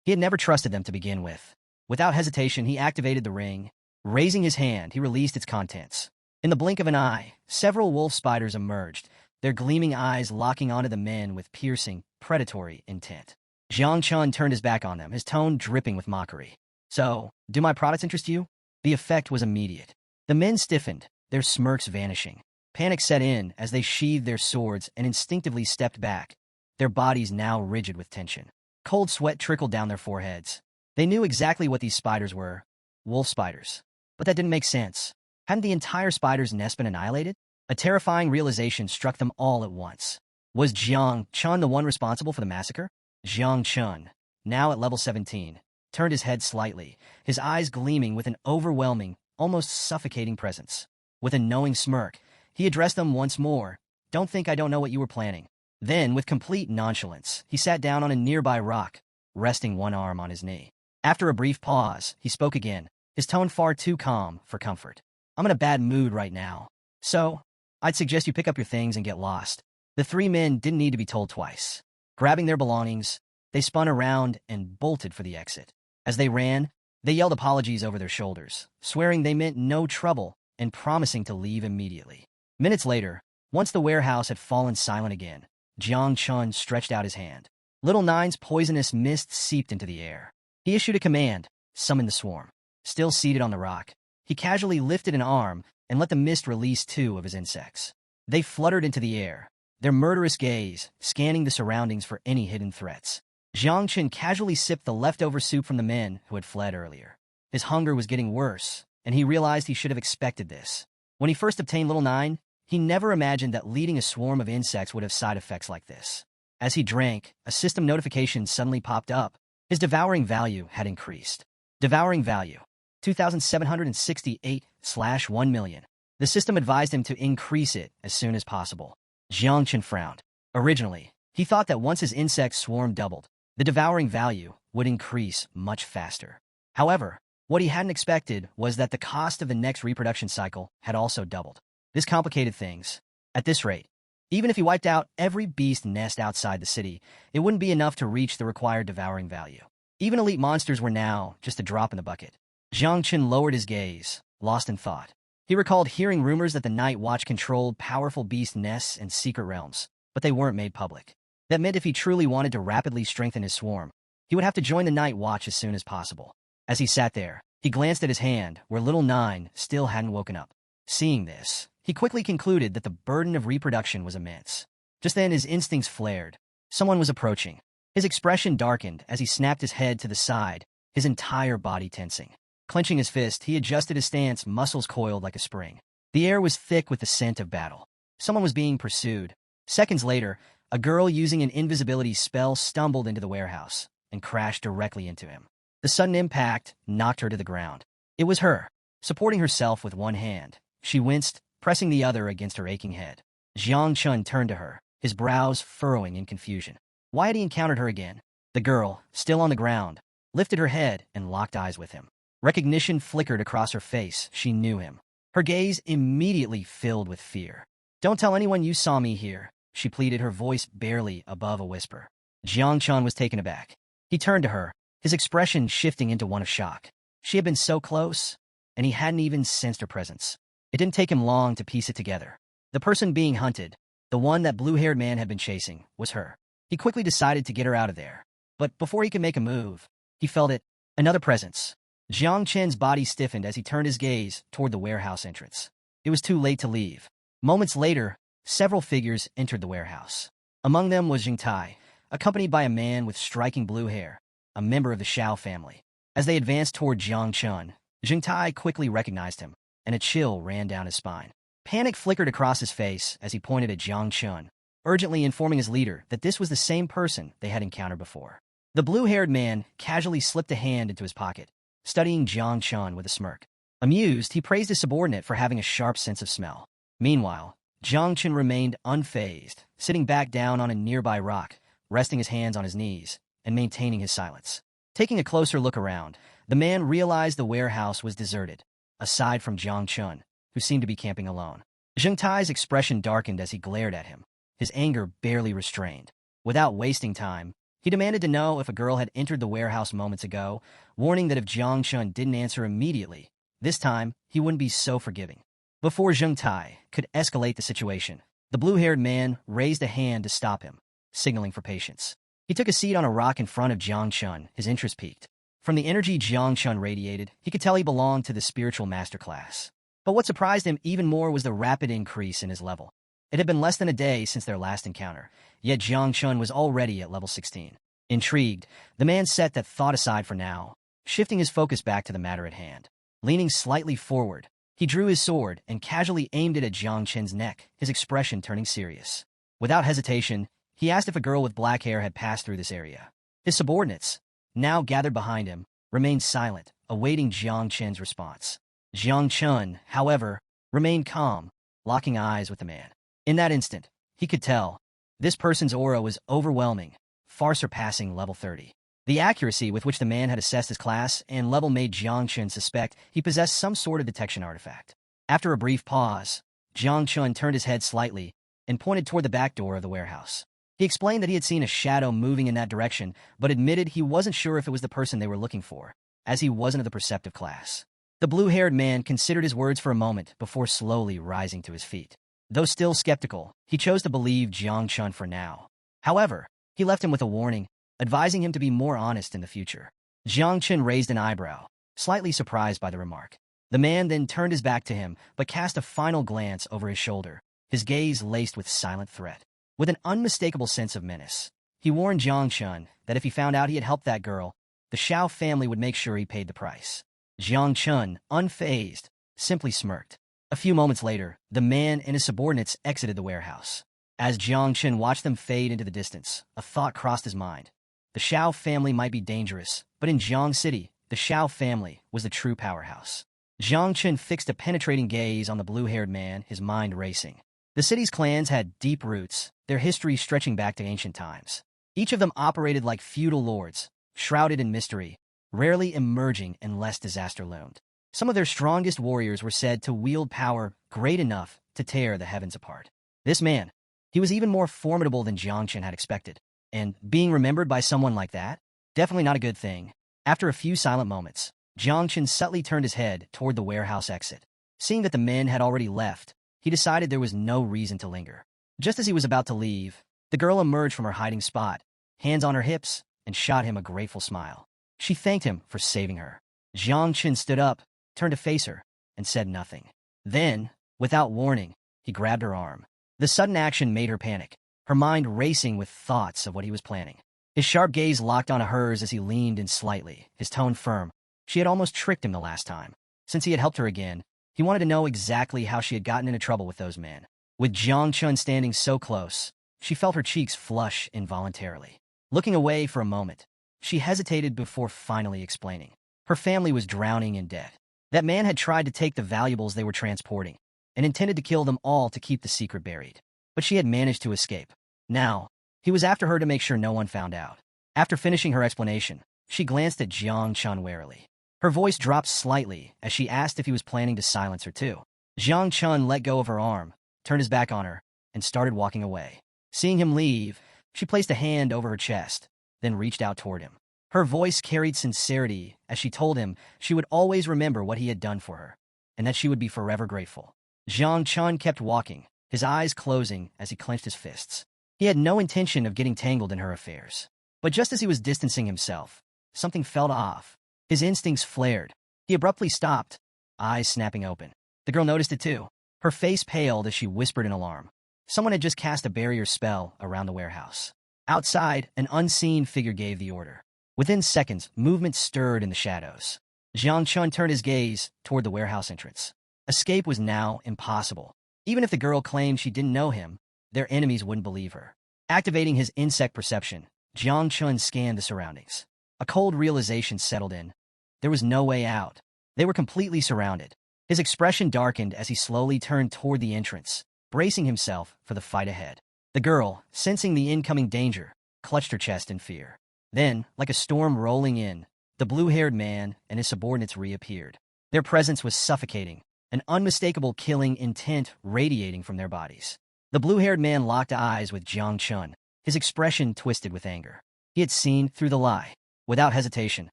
he had never trusted them to begin with. Without hesitation, he activated the ring. Raising his hand, he released its contents. In the blink of an eye, several wolf spiders emerged, their gleaming eyes locking onto the men with piercing, predatory intent. Jiang Chun turned his back on them, his tone dripping with mockery. "So, do my products interest you?" The effect was immediate. The men stiffened, their smirks vanishing. Panic set in as they sheathed their swords and instinctively stepped back, their bodies now rigid with tension. Cold sweat trickled down their foreheads. They knew exactly what these spiders were: wolf spiders. But that didn't make sense. Hadn't the entire spider's nest been annihilated? A terrifying realization struck them all at once. Was Jiang Chun the one responsible for the massacre? Jiang Chun, now at level 17, turned his head slightly, his eyes gleaming with an overwhelming, almost suffocating presence. With a knowing smirk, he addressed them once more. "Don't think I don't know what you were planning. Then, with complete nonchalance, he sat down on a nearby rock, resting one arm on his knee. After a brief pause, he spoke again, his tone far too calm for comfort. I'm in a bad mood right now, so I'd suggest you pick up your things and get lost. The three men didn't need to be told twice. Grabbing their belongings, they spun around and bolted for the exit. As they ran, they yelled apologies over their shoulders, swearing they meant no trouble and promising to leave immediately. Minutes later, once the warehouse had fallen silent again, Jiang Chun stretched out his hand. Little Nine's poisonous mist seeped into the air. He issued a command, summon the swarm. Still seated on the rock, he casually lifted an arm and let the mist release 2 of his insects. They fluttered into the air, their murderous gaze scanning the surroundings for any hidden threats. Jiang Chun casually sipped the leftover soup from the men who had fled earlier. His hunger was getting worse, and he realized he should have expected this. When he first obtained Little Nine, he never imagined that leading a swarm of insects would have side effects like this. As he drank, a system notification suddenly popped up. His devouring value had increased. Devouring value, 2,768/1 million. The system advised him to increase it as soon as possible. Jiang Chun frowned. Originally, he thought that once his insect swarm doubled, the devouring value would increase much faster. However, what he hadn't expected was that the cost of the next reproduction cycle had also doubled. This complicated things. At this rate, even if he wiped out every beast nest outside the city, it wouldn't be enough to reach the required devouring value. Even elite monsters were now just a drop in the bucket. Jiang Chun lowered his gaze, lost in thought. He recalled hearing rumors that the Night Watch controlled powerful beast nests and secret realms, but they weren't made public. That meant if he truly wanted to rapidly strengthen his swarm, he would have to join the Night Watch as soon as possible. As he sat there, he glanced at his hand, where Little Nine still hadn't woken up. Seeing this, he quickly concluded that the burden of reproduction was immense. Just then his instincts flared. Someone was approaching. His expression darkened as he snapped his head to the side, his entire body tensing. Clenching his fist, he adjusted his stance, muscles coiled like a spring. The air was thick with the scent of battle. Someone was being pursued. Seconds later, a girl using an invisibility spell stumbled into the warehouse and crashed directly into him. The sudden impact knocked her to the ground. It was her. Supporting herself with one hand, she winced, pressing the other against her aching head. Jiang Chun turned to her, his brows furrowing in confusion. Why had he encountered her again? The girl, still on the ground, lifted her head and locked eyes with him. Recognition flickered across her face. She knew him. Her gaze immediately filled with fear. "Don't tell anyone you saw me here," she pleaded, her voice barely above a whisper. Jiang Chun was taken aback. He turned to her, his expression shifting into one of shock. She had been so close, and he hadn't even sensed her presence. It didn't take him long to piece it together. The person being hunted, the one that blue-haired man had been chasing, was her. He quickly decided to get her out of there. But before he could make a move, he felt it. Another presence. Jiang Chen's body stiffened as he turned his gaze toward the warehouse entrance. It was too late to leave. Moments later, several figures entered the warehouse. Among them was Jing Tai, accompanied by a man with striking blue hair, a member of the Shao family. As they advanced toward Jiang Chun, Jing Tai quickly recognized him, and a chill ran down his spine. Panic flickered across his face as he pointed at Jiang Chun, urgently informing his leader that this was the same person they had encountered before. The blue-haired man casually slipped a hand into his pocket, studying Jiang Chun with a smirk. Amused, he praised his subordinate for having a sharp sense of smell. Meanwhile, Jiang Chun remained unfazed, sitting back down on a nearby rock, resting his hands on his knees, and maintaining his silence. Taking a closer look around, the man realized the warehouse was deserted, aside from Jiang Chun, who seemed to be camping alone. Jing Tai's expression darkened as he glared at him, his anger barely restrained. Without wasting time, he demanded to know if a girl had entered the warehouse moments ago, warning that if Jiang Chun didn't answer immediately, this time he wouldn't be so forgiving. Before Jing Tai could escalate the situation, the blue-haired man raised a hand to stop him, signaling for patience. He took a seat on a rock in front of Jiang Chun, his interest piqued. From the energy Jiang Chun radiated, he could tell he belonged to the spiritual master class. But what surprised him even more was the rapid increase in his level. It had been less than a day since their last encounter, yet Jiang Chun was already at level 16. Intrigued, the man set that thought aside for now, shifting his focus back to the matter at hand. Leaning slightly forward, he drew his sword and casually aimed it at Jiang Chun's neck, his expression turning serious. Without hesitation, he asked if a girl with black hair had passed through this area. His subordinates, now gathered behind him, remained silent, awaiting Jiang Chun's response. Jiang Chun, however, remained calm, locking eyes with the man. In that instant, he could tell This person's aura was overwhelming, far surpassing level 30. The accuracy with which the man had assessed his class and level made Jiang Chun suspect he possessed some sort of detection artifact. After a brief pause, Jiang Chun turned his head slightly and pointed toward the back door of the warehouse. He explained that he had seen a shadow moving in that direction, but admitted he wasn't sure if it was the person they were looking for, as he wasn't of the perceptive class. The blue-haired man considered his words for a moment before slowly rising to his feet. Though still skeptical, he chose to believe Jiang Chun for now. However, he left him with a warning, advising him to be more honest in the future. Jiang Chun raised an eyebrow, slightly surprised by the remark. The man then turned his back to him, but cast a final glance over his shoulder, his gaze laced with silent threat. With an unmistakable sense of menace, he warned Jiang Chun that if he found out he had helped that girl, the Shao family would make sure he paid the price. Jiang Chun, unfazed, simply smirked. A few moments later, the man and his subordinates exited the warehouse. As Jiang Chun watched them fade into the distance, a thought crossed his mind. The Shao family might be dangerous, but in Jiang City, the Shao family was the true powerhouse. Jiang Chun fixed a penetrating gaze on the blue-haired man, his mind racing. The city's clans had deep roots, their history stretching back to ancient times. Each of them operated like feudal lords, shrouded in mystery, rarely emerging unless disaster loomed. Some of their strongest warriors were said to wield power great enough to tear the heavens apart. This man, he was even more formidable than Jiang Chun had expected. And being remembered by someone like that? Definitely not a good thing. After a few silent moments, Jiang Chun subtly turned his head toward the warehouse exit. Seeing that the men had already left, he decided there was no reason to linger. Just as he was about to leave, the girl emerged from her hiding spot, hands on her hips, and shot him a grateful smile. She thanked him for saving her. Jiang Chun stood up, turned to face her, and said nothing. Then, without warning, he grabbed her arm. The sudden action made her panic, her mind racing with thoughts of what he was planning. His sharp gaze locked onto hers as he leaned in slightly, his tone firm. She had almost tricked him the last time. Since he had helped her again, he wanted to know exactly how she had gotten into trouble with those men. With Jiang Chun standing so close, she felt her cheeks flush involuntarily. Looking away for a moment, she hesitated before finally explaining. Her family was drowning in debt. That man had tried to take the valuables they were transporting, and intended to kill them all to keep the secret buried. But she had managed to escape. Now, he was after her to make sure no one found out. After finishing her explanation, she glanced at Jiang Chun warily. Her voice dropped slightly as she asked if he was planning to silence her too. Jiang Chun let go of her arm, turned his back on her, and started walking away. Seeing him leave, she placed a hand over her chest, then reached out toward him. Her voice carried sincerity as she told him she would always remember what he had done for her, and that she would be forever grateful. Jiang Chun kept walking, his eyes closing as he clenched his fists. He had no intention of getting tangled in her affairs. But just as he was distancing himself, something felt off. His instincts flared. He abruptly stopped, eyes snapping open. The girl noticed it too. Her face paled as she whispered in alarm. Someone had just cast a barrier spell around the warehouse. Outside, an unseen figure gave the order. Within seconds, movement stirred in the shadows. Jiang Chun turned his gaze toward the warehouse entrance. Escape was now impossible. Even if the girl claimed she didn't know him, their enemies wouldn't believe her. Activating his insect perception, Jiang Chun scanned the surroundings. A cold realization settled in. There was no way out. They were completely surrounded. His expression darkened as he slowly turned toward the entrance, bracing himself for the fight ahead. The girl, sensing the incoming danger, clutched her chest in fear. Then, like a storm rolling in, the blue-haired man and his subordinates reappeared. Their presence was suffocating, an unmistakable killing intent radiating from their bodies. The blue-haired man locked eyes with Jiang Chun, his expression twisted with anger. He had seen through the lie. Without hesitation,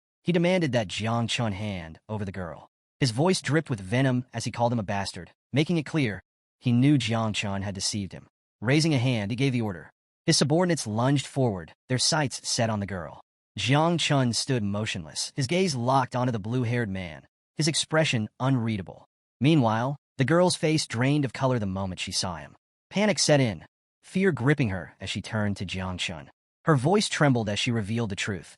he demanded that Jiang Chun hand over the girl. His voice dripped with venom as he called him a bastard, making it clear he knew Jiang Chun had deceived him. Raising a hand, he gave the order. His subordinates lunged forward, their sights set on the girl. Jiang Chun stood motionless, his gaze locked onto the blue-haired man, his expression unreadable. Meanwhile, the girl's face drained of color the moment she saw him. Panic set in, fear gripping her as she turned to Jiang Chun. Her voice trembled as she revealed the truth.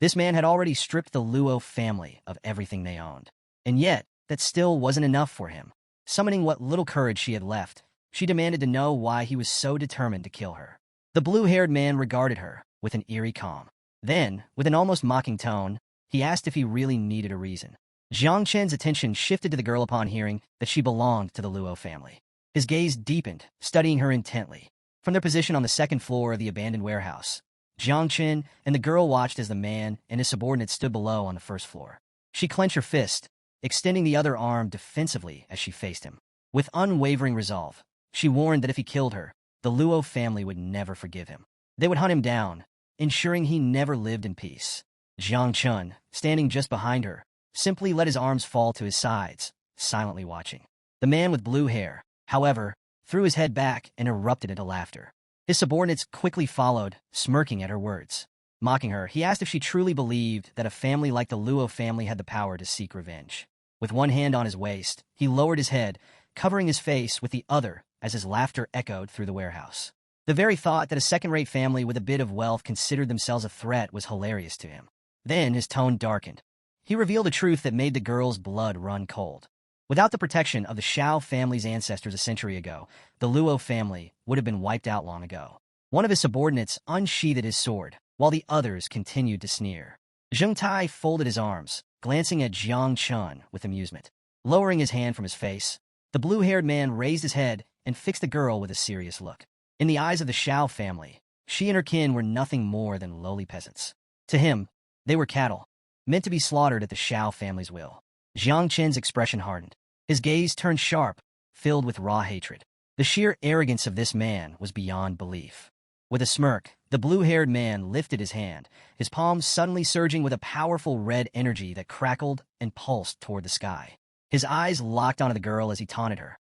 This man had already stripped the Luo family of everything they owned. And yet, that still wasn't enough for him. Summoning what little courage she had left, she demanded to know why he was so determined to kill her. The blue-haired man regarded her with an eerie calm. Then, with an almost mocking tone, he asked if he really needed a reason. Jiang Chen's attention shifted to the girl upon hearing that she belonged to the Luo family. His gaze deepened, studying her intently. From their position on the second floor of the abandoned warehouse, Jiang Chen and the girl watched as the man and his subordinate stood below on the first floor. She clenched her fist, extending the other arm defensively as she faced him. With unwavering resolve, she warned that if he killed her, the Luo family would never forgive him. They would hunt him down, ensuring he never lived in peace. Jiang Chen, standing just behind her, simply let his arms fall to his sides, silently watching. The man with blue hair, however, threw his head back and erupted into laughter. His subordinates quickly followed, smirking at her words. Mocking her, he asked if she truly believed that a family like the Luo family had the power to seek revenge. With one hand on his waist, he lowered his head, covering his face with the other as his laughter echoed through the warehouse. The very thought that a second-rate family with a bit of wealth considered themselves a threat was hilarious to him. Then his tone darkened. He revealed a truth that made the girl's blood run cold. Without the protection of the Shao family's ancestors a century ago, the Luo family would have been wiped out long ago. One of his subordinates unsheathed his sword, while the others continued to sneer. Zheng Tai folded his arms, glancing at Jiang Chen with amusement. Lowering his hand from his face, the blue-haired man raised his head and fixed the girl with a serious look. In the eyes of the Shao family, she and her kin were nothing more than lowly peasants. To him, they were cattle, meant to be slaughtered at the Shao family's will. Jiang Chen's expression hardened. His gaze turned sharp, filled with raw hatred. The sheer arrogance of this man was beyond belief. With a smirk, the blue-haired man lifted his hand, his palms suddenly surging with a powerful red energy that crackled and pulsed toward the sky. His eyes locked onto the girl as he taunted her.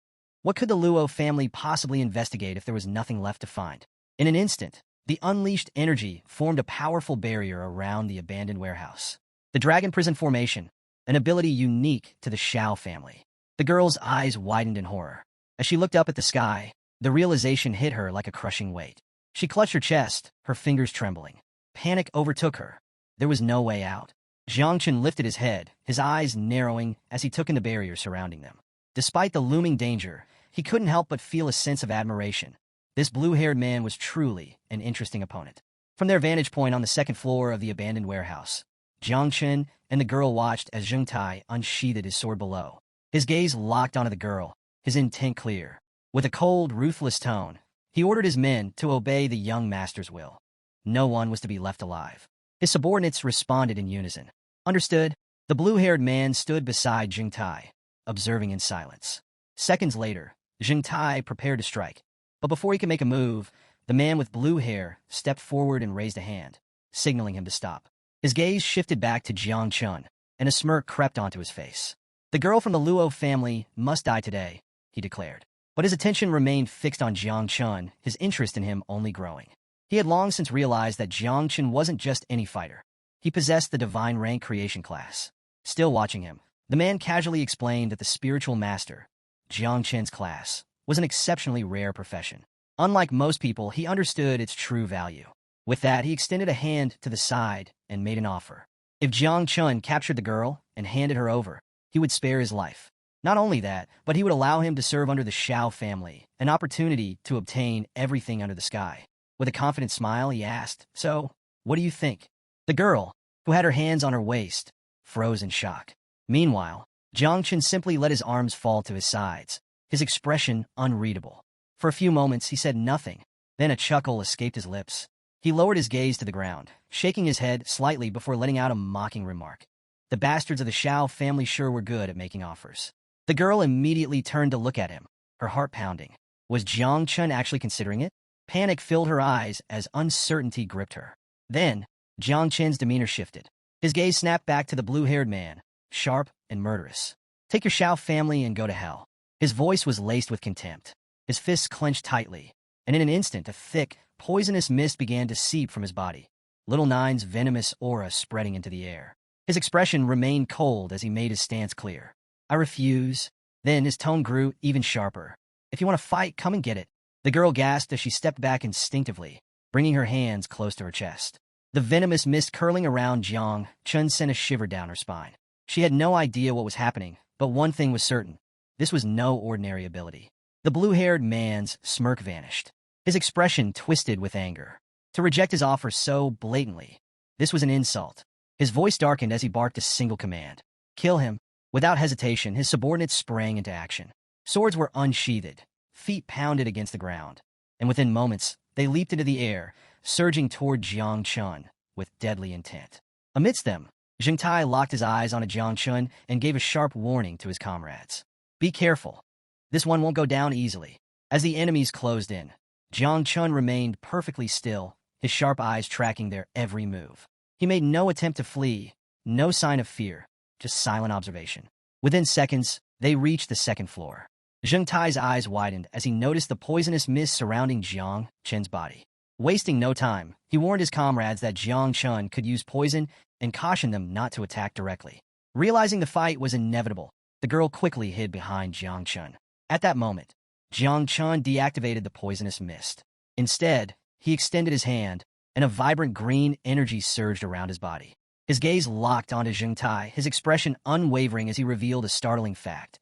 What could the Luo family possibly investigate if there was nothing left to find? In an instant, the unleashed energy formed a powerful barrier around the abandoned warehouse. The Dragon Prison Formation, an ability unique to the Shao family. The girl's eyes widened in horror. As she looked up at the sky, the realization hit her like a crushing weight. She clutched her chest, her fingers trembling. Panic overtook her. There was no way out. Jiang Chen lifted his head, his eyes narrowing as he took in the barrier surrounding them. Despite the looming danger, he couldn't help but feel a sense of admiration. This blue-haired man was truly an interesting opponent. From their vantage point on the second floor of the abandoned warehouse, Jiang Chen and the girl watched as Zheng Tai unsheathed his sword below. His gaze locked onto the girl, his intent clear. With a cold, ruthless tone, he ordered his men to obey the young master's will. No one was to be left alive. His subordinates responded in unison. Understood. The blue-haired man stood beside Zheng Tai, observing in silence. Seconds later, Zheng Tai prepared to strike. But before he could make a move, the man with blue hair stepped forward and raised a hand, signaling him to stop. His gaze shifted back to Jiang Chen, and a smirk crept onto his face. The girl from the Luo family must die today, he declared. But his attention remained fixed on Jiang Chen, his interest in him only growing. He had long since realized that Jiang Chen wasn't just any fighter. He possessed the divine rank creation class. Still watching him, the man casually explained that the spiritual master, Jiang Chen's class, was an exceptionally rare profession. Unlike most people, he understood its true value. With that, he extended a hand to the side and made an offer. If Jiang Chen captured the girl and handed her over, he would spare his life. Not only that, but he would allow him to serve under the Shao family, an opportunity to obtain everything under the sky. With a confident smile, he asked, "So, what do you think?" The girl, who had her hands on her waist, froze in shock. Meanwhile, Jiang Chen simply let his arms fall to his sides, his expression unreadable. For a few moments, he said nothing. Then a chuckle escaped his lips. He lowered his gaze to the ground, shaking his head slightly before letting out a mocking remark. The bastards of the Shao family sure were good at making offers. The girl immediately turned to look at him, her heart pounding. Was Jiang Chen actually considering it? Panic filled her eyes as uncertainty gripped her. Then, Jiang Chen's demeanor shifted. His gaze snapped back to the blue-haired man, sharp and murderous. "Take your Shao family and go to hell." His voice was laced with contempt. His fists clenched tightly, and in an instant a thick, poisonous mist began to seep from his body, Little Nine's venomous aura spreading into the air. His expression remained cold as he made his stance clear. "I refuse." Then his tone grew even sharper. "If you want to fight, come and get it." The girl gasped as she stepped back instinctively, bringing her hands close to her chest. The venomous mist curling around Jiang Chen sent a shiver down her spine. She had no idea what was happening, but one thing was certain. This was no ordinary ability. The blue-haired man's smirk vanished. His expression twisted with anger. To reject his offer so blatantly, this was an insult. His voice darkened as he barked a single command. "Kill him." Without hesitation, his subordinates sprang into action. Swords were unsheathed, feet pounded against the ground, and within moments, they leaped into the air, surging toward Jiang Chun with deadly intent. Amidst them, Zheng Tai locked his eyes on Jiang Chun and gave a sharp warning to his comrades. Be careful. This one won't go down easily. As the enemies closed in, Jiang Chun remained perfectly still, his sharp eyes tracking their every move. He made no attempt to flee, no sign of fear, just silent observation. Within seconds, they reached the second floor. Zheng Tai's eyes widened as he noticed the poisonous mist surrounding Jiang Chun's body. Wasting no time, he warned his comrades that Jiang Chun could use poison and cautioned them not to attack directly. Realizing the fight was inevitable, the girl quickly hid behind Jiang Chun. At that moment, Jiang Chun deactivated the poisonous mist. Instead, he extended his hand, and a vibrant green energy surged around his body. His gaze locked onto Zheng Tai, his expression unwavering as he revealed a startling fact.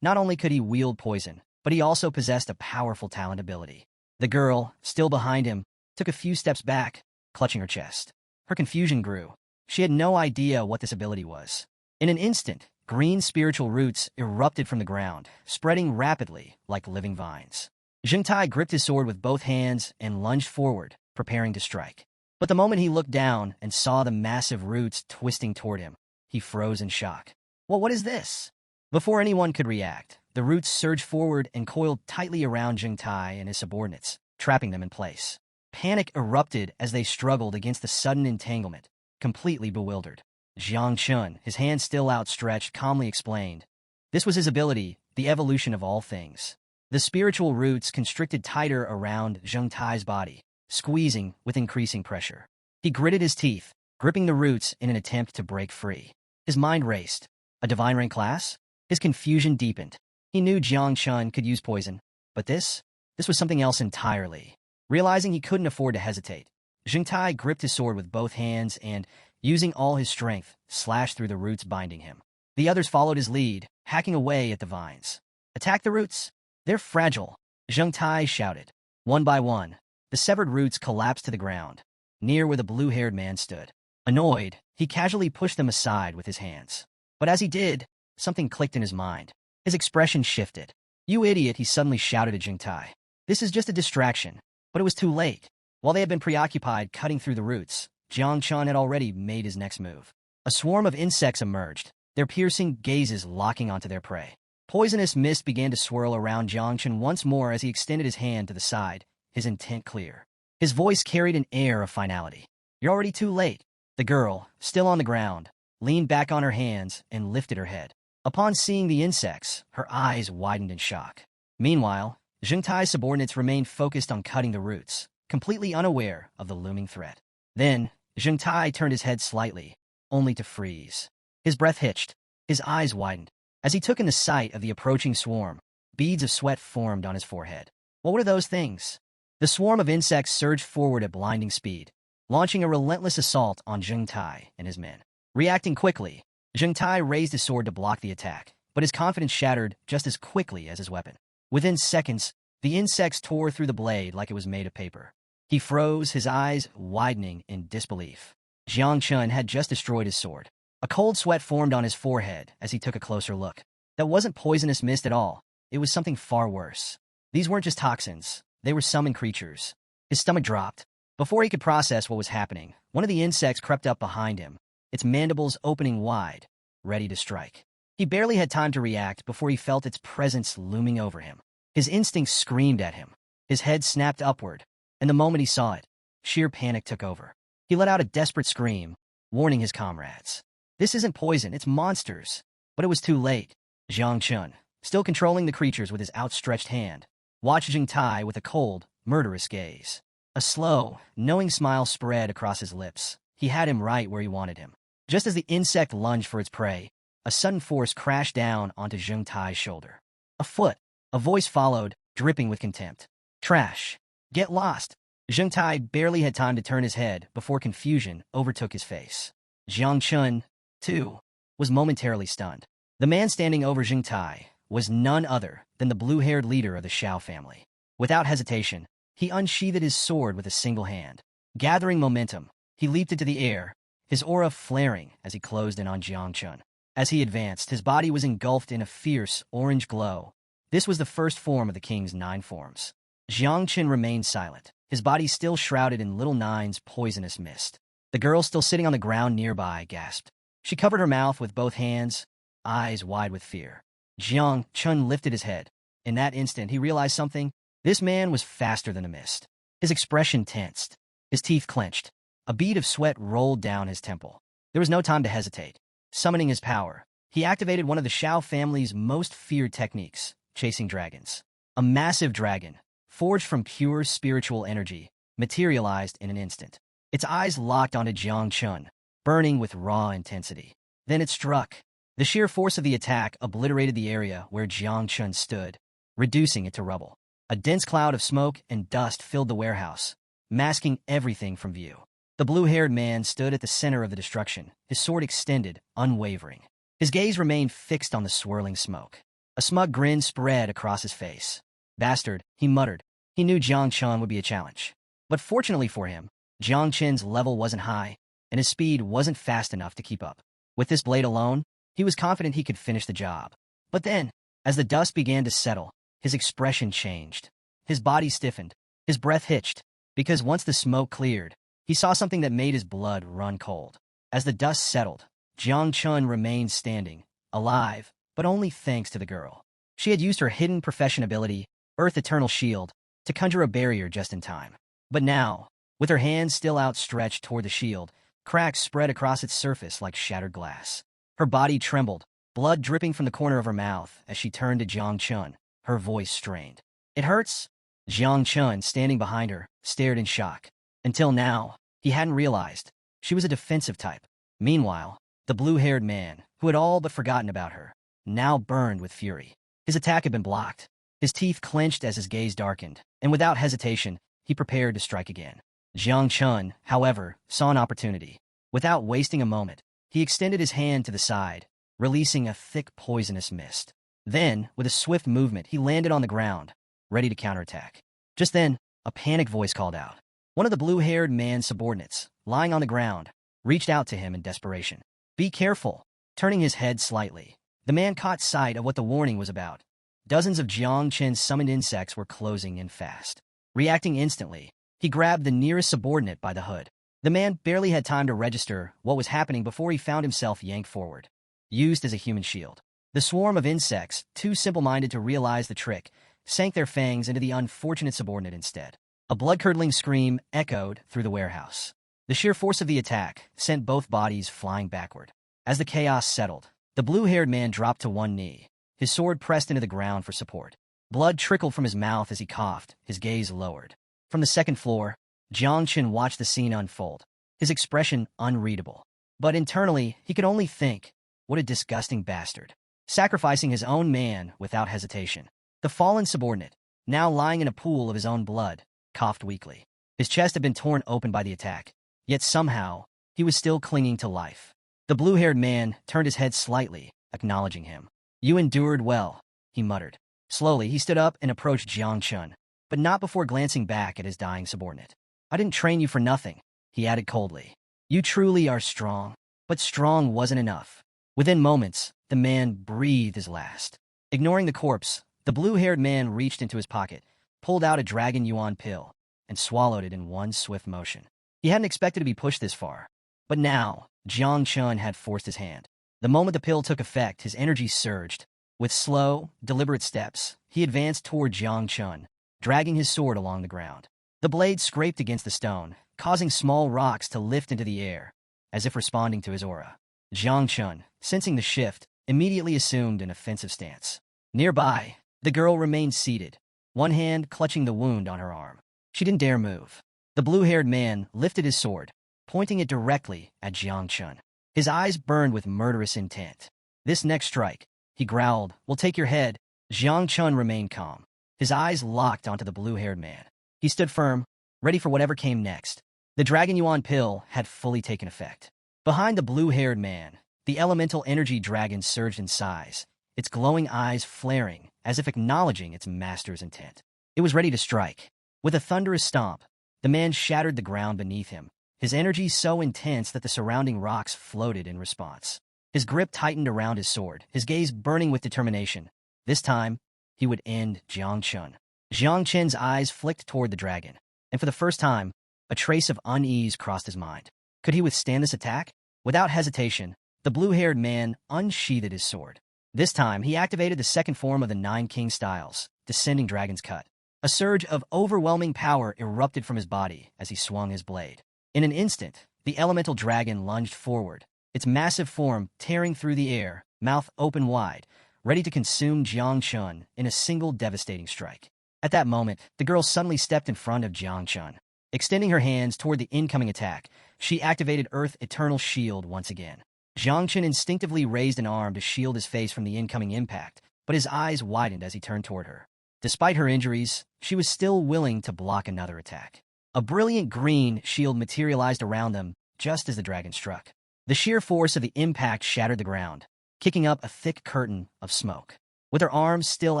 Not only could he wield poison, but he also possessed a powerful talent ability. The girl, still behind him, took a few steps back, clutching her chest. Her confusion grew. She had no idea what this ability was. In an instant, green spiritual roots erupted from the ground, spreading rapidly like living vines. Zheng Tai gripped his sword with both hands and lunged forward, preparing to strike. But the moment he looked down and saw the massive roots twisting toward him, he froze in shock. Well, what is this? Before anyone could react, the roots surged forward and coiled tightly around Zheng Tai and his subordinates, trapping them in place. Panic erupted as they struggled against the sudden entanglement, completely bewildered. Jiang Chun, his hand still outstretched, calmly explained. This was his ability, the evolution of all things. The spiritual roots constricted tighter around Zheng Tai's body, squeezing with increasing pressure. He gritted his teeth, gripping the roots in an attempt to break free. His mind raced. A divine rank class? His confusion deepened. He knew Jiang Chun could use poison, but this was something else entirely. Realizing he couldn't afford to hesitate, Zheng Tai gripped his sword with both hands and, using all his strength, slashed through the roots binding him. The others followed his lead, hacking away at the vines. Attack the roots! They're fragile, Zheng Tai shouted. One by one, the severed roots collapsed to the ground, near where the blue-haired man stood. Annoyed, he casually pushed them aside with his hands. But as he did, something clicked in his mind. His expression shifted. You idiot, he suddenly shouted at Zheng Tai. This is just a distraction. But it was too late. While they had been preoccupied cutting through the roots, Jiang Chun had already made his next move. A swarm of insects emerged, their piercing gazes locking onto their prey. Poisonous mist began to swirl around Jiang Chun once more as he extended his hand to the side, his intent clear. His voice carried an air of finality. You're already too late. The girl, still on the ground, leaned back on her hands and lifted her head. Upon seeing the insects, her eyes widened in shock. Meanwhile, Zheng Tai's subordinates remained focused on cutting the roots, completely unaware of the looming threat. Then, Zheng Tai turned his head slightly, only to freeze. His breath hitched, his eyes widened. As he took in the sight of the approaching swarm, beads of sweat formed on his forehead. What were those things? The swarm of insects surged forward at blinding speed, launching a relentless assault on Zheng Tai and his men. Reacting quickly, Zheng Tai raised his sword to block the attack, but his confidence shattered just as quickly as his weapon. Within seconds, the insects tore through the blade like it was made of paper. He froze, his eyes widening in disbelief. Jiang Chun had just destroyed his sword. A cold sweat formed on his forehead as he took a closer look. That wasn't poisonous mist at all. It was something far worse. These weren't just toxins. They were summoned creatures. His stomach dropped. Before he could process what was happening, one of the insects crept up behind him, its mandibles opening wide, ready to strike. He barely had time to react before he felt its presence looming over him. His instincts screamed at him. His head snapped upward, and the moment he saw it, sheer panic took over. He let out a desperate scream, warning his comrades. This isn't poison, it's monsters. But it was too late. Jiang Chun, still controlling the creatures with his outstretched hand, watched Zheng Tai with a cold, murderous gaze. A slow, knowing smile spread across his lips. He had him right where he wanted him. Just as the insect lunged for its prey, a sudden force crashed down onto Zheng Tai's shoulder. A foot. A voice followed, dripping with contempt. Trash. Get lost. Zheng Tai barely had time to turn his head before confusion overtook his face. Jiang Chun, too, was momentarily stunned. The man standing over Zheng Tai was none other than the blue-haired leader of the Shao family. Without hesitation, he unsheathed his sword with a single hand. Gathering momentum, he leaped into the air, his aura flaring as he closed in on Jiang Chun. As he advanced, his body was engulfed in a fierce, orange glow. This was the first form of the king's 9 forms. Jiang Qin remained silent, his body still shrouded in little Nine's poisonous mist. The girl, still sitting on the ground nearby, gasped. She covered her mouth with both hands, eyes wide with fear. Jiang Chun lifted his head. In that instant, he realized something. This man was faster than a mist. His expression tensed. His teeth clenched. A bead of sweat rolled down his temple. There was no time to hesitate. Summoning his power, he activated one of the Shao family's most feared techniques, chasing dragons. A massive dragon, forged from pure spiritual energy, materialized in an instant. Its eyes locked onto Jiang Chun, burning with raw intensity. Then it struck. The sheer force of the attack obliterated the area where Jiang Chun stood, reducing it to rubble. A dense cloud of smoke and dust filled the warehouse, masking everything from view. The blue-haired man stood at the center of the destruction, his sword extended, unwavering. His gaze remained fixed on the swirling smoke. A smug grin spread across his face. Bastard, he muttered. He knew Jiang Chun would be a challenge. But fortunately for him, Jiang Chen's level wasn't high, and his speed wasn't fast enough to keep up. With this blade alone, he was confident he could finish the job. But then, as the dust began to settle, his expression changed. His body stiffened, his breath hitched, because once the smoke cleared, he saw something that made his blood run cold. As the dust settled, Jiang Chun remained standing, alive, but only thanks to the girl. She had used her hidden profession ability, Earth Eternal Shield, to conjure a barrier just in time. But now, with her hands still outstretched toward the shield, cracks spread across its surface like shattered glass. Her body trembled, blood dripping from the corner of her mouth as she turned to Jiang Chun, her voice strained. It hurts? Jiang Chun, standing behind her, stared in shock. Until now, he hadn't realized. She was a defensive type. Meanwhile, the blue-haired man, who had all but forgotten about her, now burned with fury. His attack had been blocked. His teeth clenched as his gaze darkened, and without hesitation, he prepared to strike again. Jiang Chun, however, saw an opportunity. Without wasting a moment, he extended his hand to the side, releasing a thick poisonous mist. Then, with a swift movement, he landed on the ground, ready to counterattack. Just then, a panicked voice called out. One of the blue-haired man's subordinates, lying on the ground, reached out to him in desperation. Be careful. Turning his head slightly, the man caught sight of what the warning was about. Dozens of Jiang Chen's summoned insects were closing in fast. Reacting instantly, he grabbed the nearest subordinate by the hood. The man barely had time to register what was happening before he found himself yanked forward, used as a human shield. The swarm of insects, too simple-minded to realize the trick, sank their fangs into the unfortunate subordinate instead. A blood-curdling scream echoed through the warehouse. The sheer force of the attack sent both bodies flying backward. As the chaos settled, the blue-haired man dropped to one knee, his sword pressed into the ground for support. Blood trickled from his mouth as he coughed, his gaze lowered. From the second floor, Jiang Qin watched the scene unfold, his expression unreadable. But internally, he could only think, what a disgusting bastard. Sacrificing his own man without hesitation. The fallen subordinate, now lying in a pool of his own blood, coughed weakly. His chest had been torn open by the attack, yet somehow, he was still clinging to life. The blue-haired man turned his head slightly, acknowledging him. You endured well, he muttered. Slowly, he stood up and approached Jiang Chun, but not before glancing back at his dying subordinate. I didn't train you for nothing, he added coldly. You truly are strong. But strong wasn't enough. Within moments, the man breathed his last. Ignoring the corpse, the blue-haired man reached into his pocket, pulled out a dragon yuan pill, and swallowed it in one swift motion. He hadn't expected to be pushed this far. But now, Jiang Chun had forced his hand. The moment the pill took effect, his energy surged. With slow, deliberate steps, he advanced toward Jiang Chun, dragging his sword along the ground. The blade scraped against the stone, causing small rocks to lift into the air, as if responding to his aura. Jiang Chun, sensing the shift, immediately assumed an offensive stance. Nearby, the girl remained seated, one hand clutching the wound on her arm. She didn't dare move. The blue-haired man lifted his sword, pointing it directly at Jiang Chun. His eyes burned with murderous intent. This next strike, he growled, will take your head. Jiang Chun remained calm, his eyes locked onto the blue-haired man. He stood firm, ready for whatever came next. The dragon yuan pill had fully taken effect. Behind the blue-haired man, the elemental energy dragon surged in size, its glowing eyes flaring as if acknowledging its master's intent. It was ready to strike. With a thunderous stomp, the man shattered the ground beneath him, his energy so intense that the surrounding rocks floated in response. His grip tightened around his sword, his gaze burning with determination. This time, he would end Jiang Chun. Jiang Chen's eyes flicked toward the dragon, and for the first time, a trace of unease crossed his mind. Could he withstand this attack? Without hesitation, the blue-haired man unsheathed his sword. This time, he activated the second form of the Nine King Styles, Descending Dragon's Cut. A surge of overwhelming power erupted from his body as he swung his blade. In an instant, the elemental dragon lunged forward, its massive form tearing through the air, mouth open wide, ready to consume Jiang Chun in a single devastating strike. At that moment, the girl suddenly stepped in front of Jiang Chun. Extending her hands toward the incoming attack, she activated Earth Eternal Shield once again. Jiang Chun instinctively raised an arm to shield his face from the incoming impact, but his eyes widened as he turned toward her. Despite her injuries, she was still willing to block another attack. A brilliant green shield materialized around them just as the dragon struck. The sheer force of the impact shattered the ground, kicking up a thick curtain of smoke. With her arms still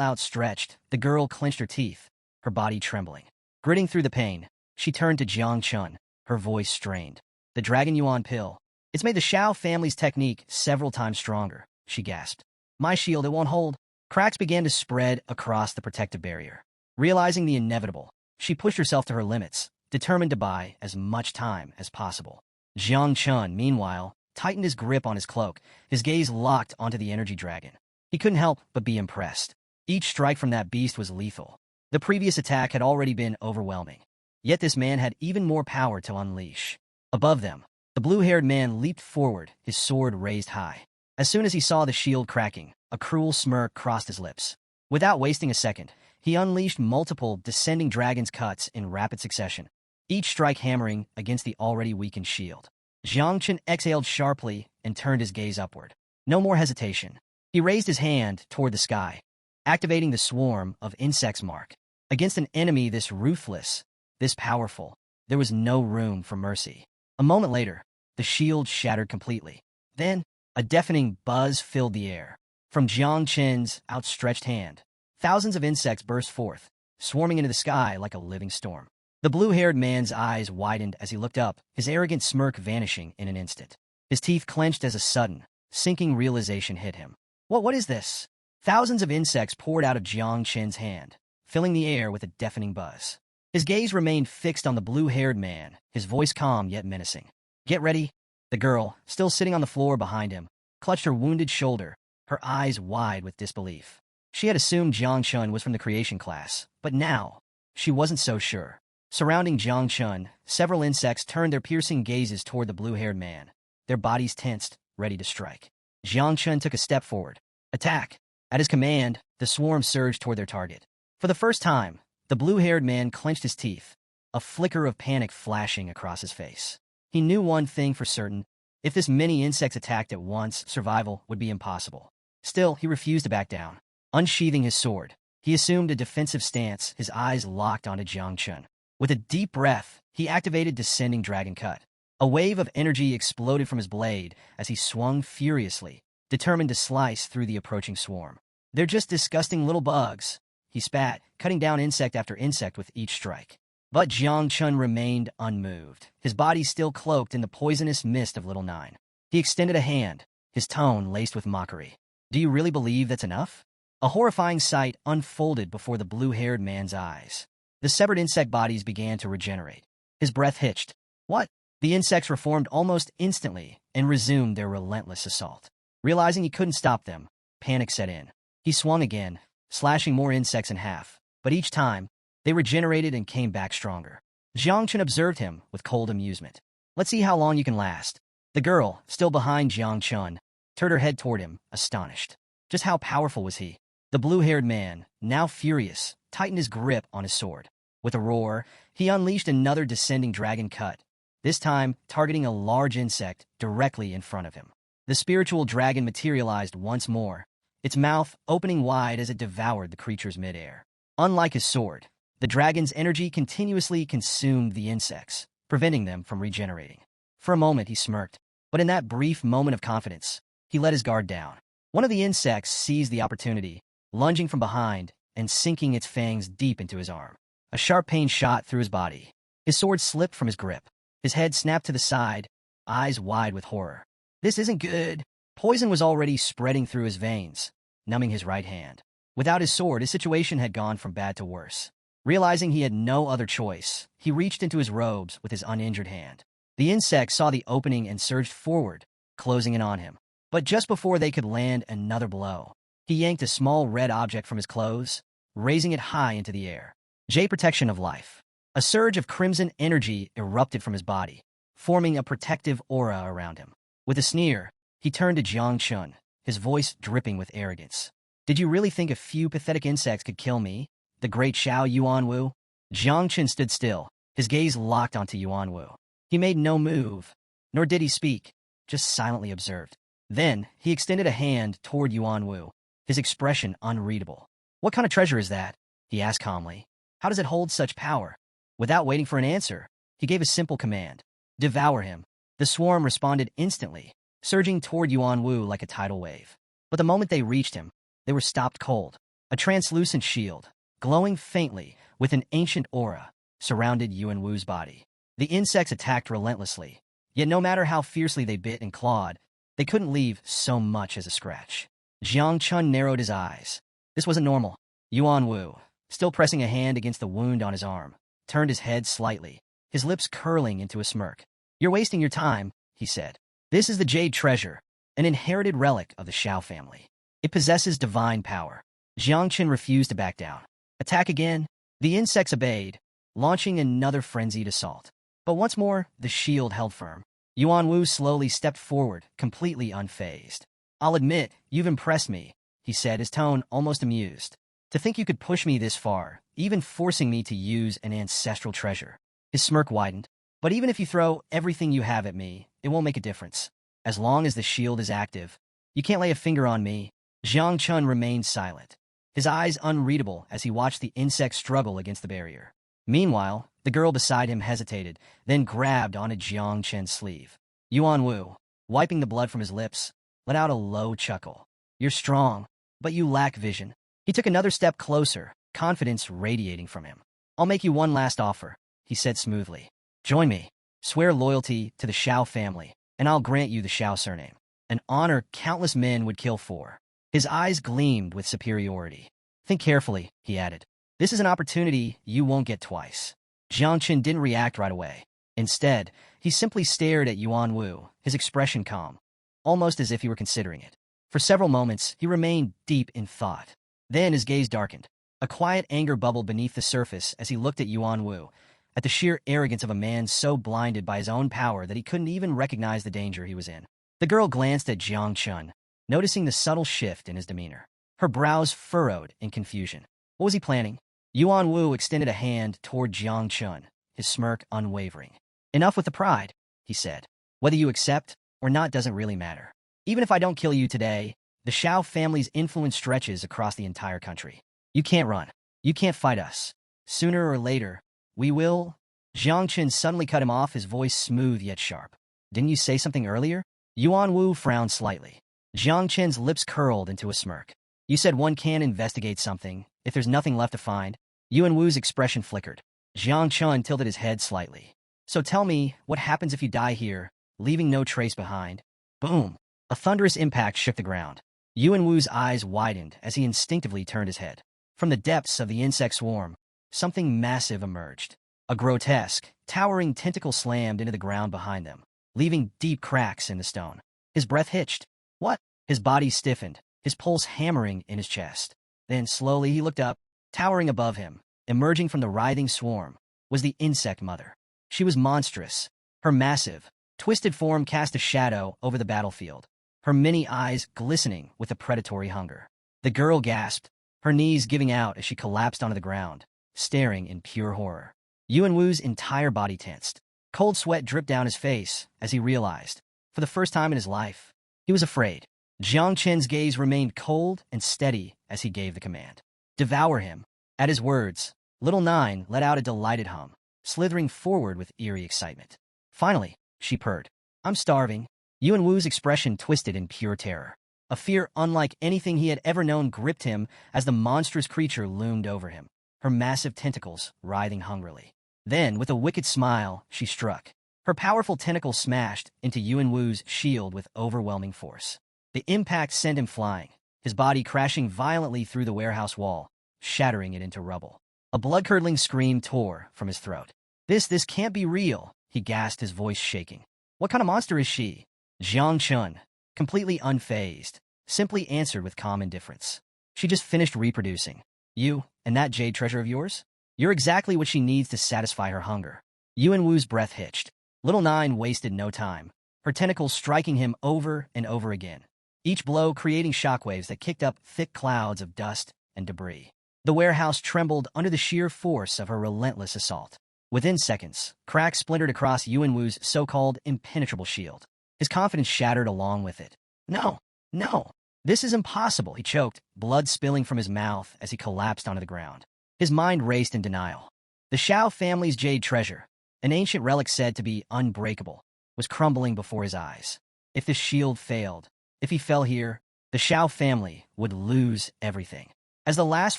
outstretched, the girl clenched her teeth, her body trembling. Gritting through the pain, she turned to Jiang Chun, her voice strained. The Dragon Yuan pill. It's made the Shao family's technique several times stronger, she gasped. My shield, it won't hold. Cracks began to spread across the protective barrier. Realizing the inevitable, she pushed herself to her limits, determined to buy as much time as possible. Jiang Chun, meanwhile, tightened his grip on his cloak, his gaze locked onto the energy dragon. He couldn't help but be impressed. Each strike from that beast was lethal. The previous attack had already been overwhelming. Yet this man had even more power to unleash. Above them, the blue-haired man leaped forward, his sword raised high. As soon as he saw the shield cracking, a cruel smirk crossed his lips. Without wasting a second, he unleashed multiple descending dragon's cuts in rapid succession, each strike hammering against the already weakened shield. Jiang Chun exhaled sharply and turned his gaze upward. No more hesitation. He raised his hand toward the sky, activating the swarm of insects mark. Against an enemy this ruthless, this powerful, there was no room for mercy. A moment later, the shield shattered completely. Then, a deafening buzz filled the air. From Jiang Chen's outstretched hand, thousands of insects burst forth, swarming into the sky like a living storm. The blue-haired man's eyes widened as he looked up, his arrogant smirk vanishing in an instant. His teeth clenched as a sudden, sinking realization hit him. What is this? Thousands of insects poured out of Jiang Chen's hand, filling the air with a deafening buzz. His gaze remained fixed on the blue-haired man, his voice calm yet menacing. Get ready. The girl, still sitting on the floor behind him, clutched her wounded shoulder, her eyes wide with disbelief. She had assumed Jiang Chun was from the creation class, but now, she wasn't so sure. Surrounding Jiang Chun, several insects turned their piercing gazes toward the blue-haired man, their bodies tensed, ready to strike. Jiang Chun took a step forward. Attack! At his command, the swarm surged toward their target. For the first time, the blue-haired man clenched his teeth, a flicker of panic flashing across his face. He knew one thing for certain. If this many insects attacked at once, survival would be impossible. Still, he refused to back down. Unsheathing his sword, he assumed a defensive stance, his eyes locked onto Jiang Chun. With a deep breath, he activated Descending Dragon Cut. A wave of energy exploded from his blade as he swung furiously, determined to slice through the approaching swarm. They're just disgusting little bugs, he spat, cutting down insect after insect with each strike. But Jiang Chun remained unmoved, his body still cloaked in the poisonous mist of Little Nine. He extended a hand, his tone laced with mockery. Do you really believe that's enough? A horrifying sight unfolded before the blue-haired man's eyes. The severed insect bodies began to regenerate. His breath hitched. What? The insects reformed almost instantly and resumed their relentless assault. Realizing he couldn't stop them, panic set in. He swung again, slashing more insects in half, but each time, they regenerated and came back stronger. Jiang Chun observed him with cold amusement. Let's see how long you can last. The girl, still behind Jiang Chun, turned her head toward him, astonished. Just how powerful was he? The blue-haired man, now furious, tightened his grip on his sword. With a roar, he unleashed another Descending Dragon Cut, this time targeting a large insect directly in front of him. The spiritual dragon materialized once more, its mouth opening wide as it devoured the creature's midair. Unlike his sword, the dragon's energy continuously consumed the insects, preventing them from regenerating. For a moment he smirked, but in that brief moment of confidence, he let his guard down. One of the insects seized the opportunity, lunging from behind and sinking its fangs deep into his arm. A sharp pain shot through his body. His sword slipped from his grip. His head snapped to the side, eyes wide with horror. This isn't good. Poison was already spreading through his veins, numbing his right hand. Without his sword, his situation had gone from bad to worse. Realizing he had no other choice, he reached into his robes with his uninjured hand. The insect saw the opening and surged forward, closing in on him. But just before they could land another blow, he yanked a small red object from his clothes, raising it high into the air. J protection of life. A surge of crimson energy erupted from his body, forming a protective aura around him. With a sneer, he turned to Jiang Chun, his voice dripping with arrogance. Did you really think a few pathetic insects could kill me, the great Xiao Yuanwu? Jiang Chun stood still, his gaze locked onto Yuanwu. He made no move, nor did he speak, just silently observed. Then, he extended a hand toward Yuanwu, his expression unreadable. What kind of treasure is that? He asked calmly. How does it hold such power? Without waiting for an answer, he gave a simple command. Devour him. The swarm responded instantly, surging toward Yuanwu like a tidal wave. But the moment they reached him, they were stopped cold. A translucent shield, glowing faintly with an ancient aura, surrounded Yuanwu's body. The insects attacked relentlessly, yet no matter how fiercely they bit and clawed, they couldn't leave so much as a scratch. Jiang Chun narrowed his eyes. This wasn't normal. Yuanwu, still pressing a hand against the wound on his arm, turned his head slightly, his lips curling into a smirk. You're wasting your time, he said. This is the Jade Treasure, an inherited relic of the Xiao family. It possesses divine power. Jiang Chun refused to back down. Attack again? The insects obeyed, launching another frenzied assault. But once more, the shield held firm. Yuanwu slowly stepped forward, completely unfazed. I'll admit, you've impressed me, he said, his tone almost amused. To think you could push me this far, even forcing me to use an ancestral treasure. His smirk widened. But even if you throw everything you have at me, it won't make a difference. As long as the shield is active, you can't lay a finger on me. Jiang Chun remained silent, his eyes unreadable as he watched the insect struggle against the barrier. Meanwhile, the girl beside him hesitated, then grabbed onto Jiang Chun's sleeve. Yuanwu, wiping the blood from his lips, let out a low chuckle. You're strong, but you lack vision. He took another step closer, confidence radiating from him. I'll make you one last offer, he said smoothly. Join me. Swear loyalty to the Xiao family, and I'll grant you the Xiao surname. An honor countless men would kill for. His eyes gleamed with superiority. Think carefully, he added. This is an opportunity you won't get twice. Jiang Chun didn't react right away. Instead, he simply stared at Yuanwu, his expression calm, almost as if he were considering it. For several moments, he remained deep in thought. Then his gaze darkened. A quiet anger bubbled beneath the surface as he looked at Yuanwu, at the sheer arrogance of a man so blinded by his own power that he couldn't even recognize the danger he was in. The girl glanced at Jiang Chun, noticing the subtle shift in his demeanor. Her brows furrowed in confusion. What was he planning? Yuanwu extended a hand toward Jiang Chun, his smirk unwavering. Enough with the pride, he said. Whether you accept or not doesn't really matter. Even if I don't kill you today, the Xiao family's influence stretches across the entire country. You can't run. You can't fight us. Sooner or later, we will. Jiang Chun suddenly cut him off, his voice smooth yet sharp. Didn't you say something earlier? Yuanwu frowned slightly. Jiang Chun's lips curled into a smirk. You said one can't investigate something if there's nothing left to find. Yuanwu's expression flickered. Jiang Chun tilted his head slightly. So tell me, what happens if you die here, leaving no trace behind? Boom! A thunderous impact shook the ground. Yuanwu's eyes widened as he instinctively turned his head. From the depths of the insect swarm, something massive emerged. A grotesque, towering tentacle slammed into the ground behind them, leaving deep cracks in the stone. His breath hitched. What? His body stiffened, his pulse hammering in his chest. Then slowly he looked up. Towering above him, emerging from the writhing swarm, was the insect mother. She was monstrous. Her massive, twisted form cast a shadow over the battlefield, her many eyes glistening with a predatory hunger. The girl gasped, her knees giving out as she collapsed onto the ground, staring in pure horror. Yuanwu's entire body tensed. Cold sweat dripped down his face as he realized, for the first time in his life, he was afraid. Jiang Chen's gaze remained cold and steady as he gave the command. Devour him. At his words, Little Nine let out a delighted hum, slithering forward with eerie excitement. Finally, she purred. I'm starving. Yuanwu's expression twisted in pure terror. A fear unlike anything he had ever known gripped him as the monstrous creature loomed over him, her massive tentacles writhing hungrily. Then, with a wicked smile, she struck. Her powerful tentacles smashed into Yuanwu's shield with overwhelming force. The impact sent him flying, his body crashing violently through the warehouse wall, shattering it into rubble. A blood-curdling scream tore from his throat. This can't be real, he gasped, his voice shaking. What kind of monster is she? Jiang Chun, completely unfazed, simply answered with calm indifference. She just finished reproducing. You, and that jade treasure of yours? You're exactly what she needs to satisfy her hunger. Yuan Wu's breath hitched. Little Nine wasted no time, her tentacles striking him over and over again, each blow creating shockwaves that kicked up thick clouds of dust and debris. The warehouse trembled under the sheer force of her relentless assault. Within seconds, cracks splintered across Yuan Wu's so-called impenetrable shield. His confidence shattered along with it. No, no, this is impossible, he choked, blood spilling from his mouth as he collapsed onto the ground. His mind raced in denial. The Shao family's jade treasure, an ancient relic said to be unbreakable, was crumbling before his eyes. If the shield failed, if he fell here, the Shao family would lose everything. As the last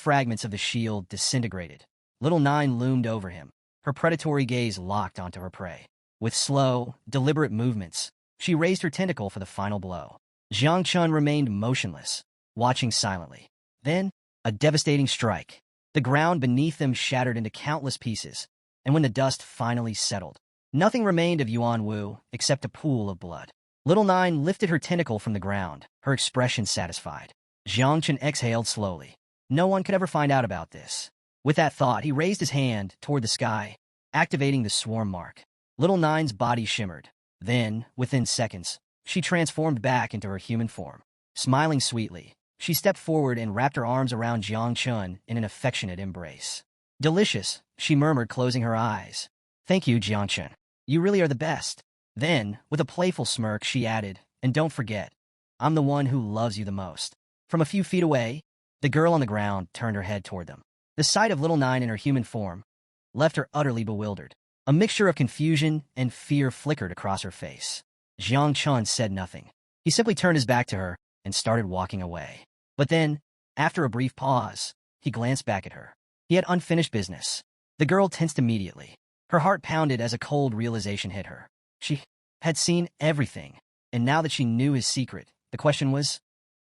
fragments of the shield disintegrated, Little Nine loomed over him, her predatory gaze locked onto her prey. With slow, deliberate movements, she raised her tentacle for the final blow. Jiang Chun remained motionless, watching silently. Then, a devastating strike. The ground beneath them shattered into countless pieces, and when the dust finally settled, nothing remained of Yuan Wu except a pool of blood. Little Nine lifted her tentacle from the ground, her expression satisfied. Jiang Chun exhaled slowly. No one could ever find out about this. With that thought, he raised his hand toward the sky, activating the swarm mark. Little Nine's body shimmered. Then, within seconds, she transformed back into her human form. Smiling sweetly, she stepped forward and wrapped her arms around Jiang Chun in an affectionate embrace. Delicious, she murmured, closing her eyes. Thank you, Jiang Chun. You really are the best. Then, with a playful smirk, she added, and don't forget, I'm the one who loves you the most. From a few feet away, the girl on the ground turned her head toward them. The sight of Little Nine in her human form left her utterly bewildered. A mixture of confusion and fear flickered across her face. Jiang Chun said nothing. He simply turned his back to her and started walking away. But then, after a brief pause, he glanced back at her. He had unfinished business. The girl tensed immediately. Her heart pounded as a cold realization hit her. She had seen everything, and now that she knew his secret, the question was,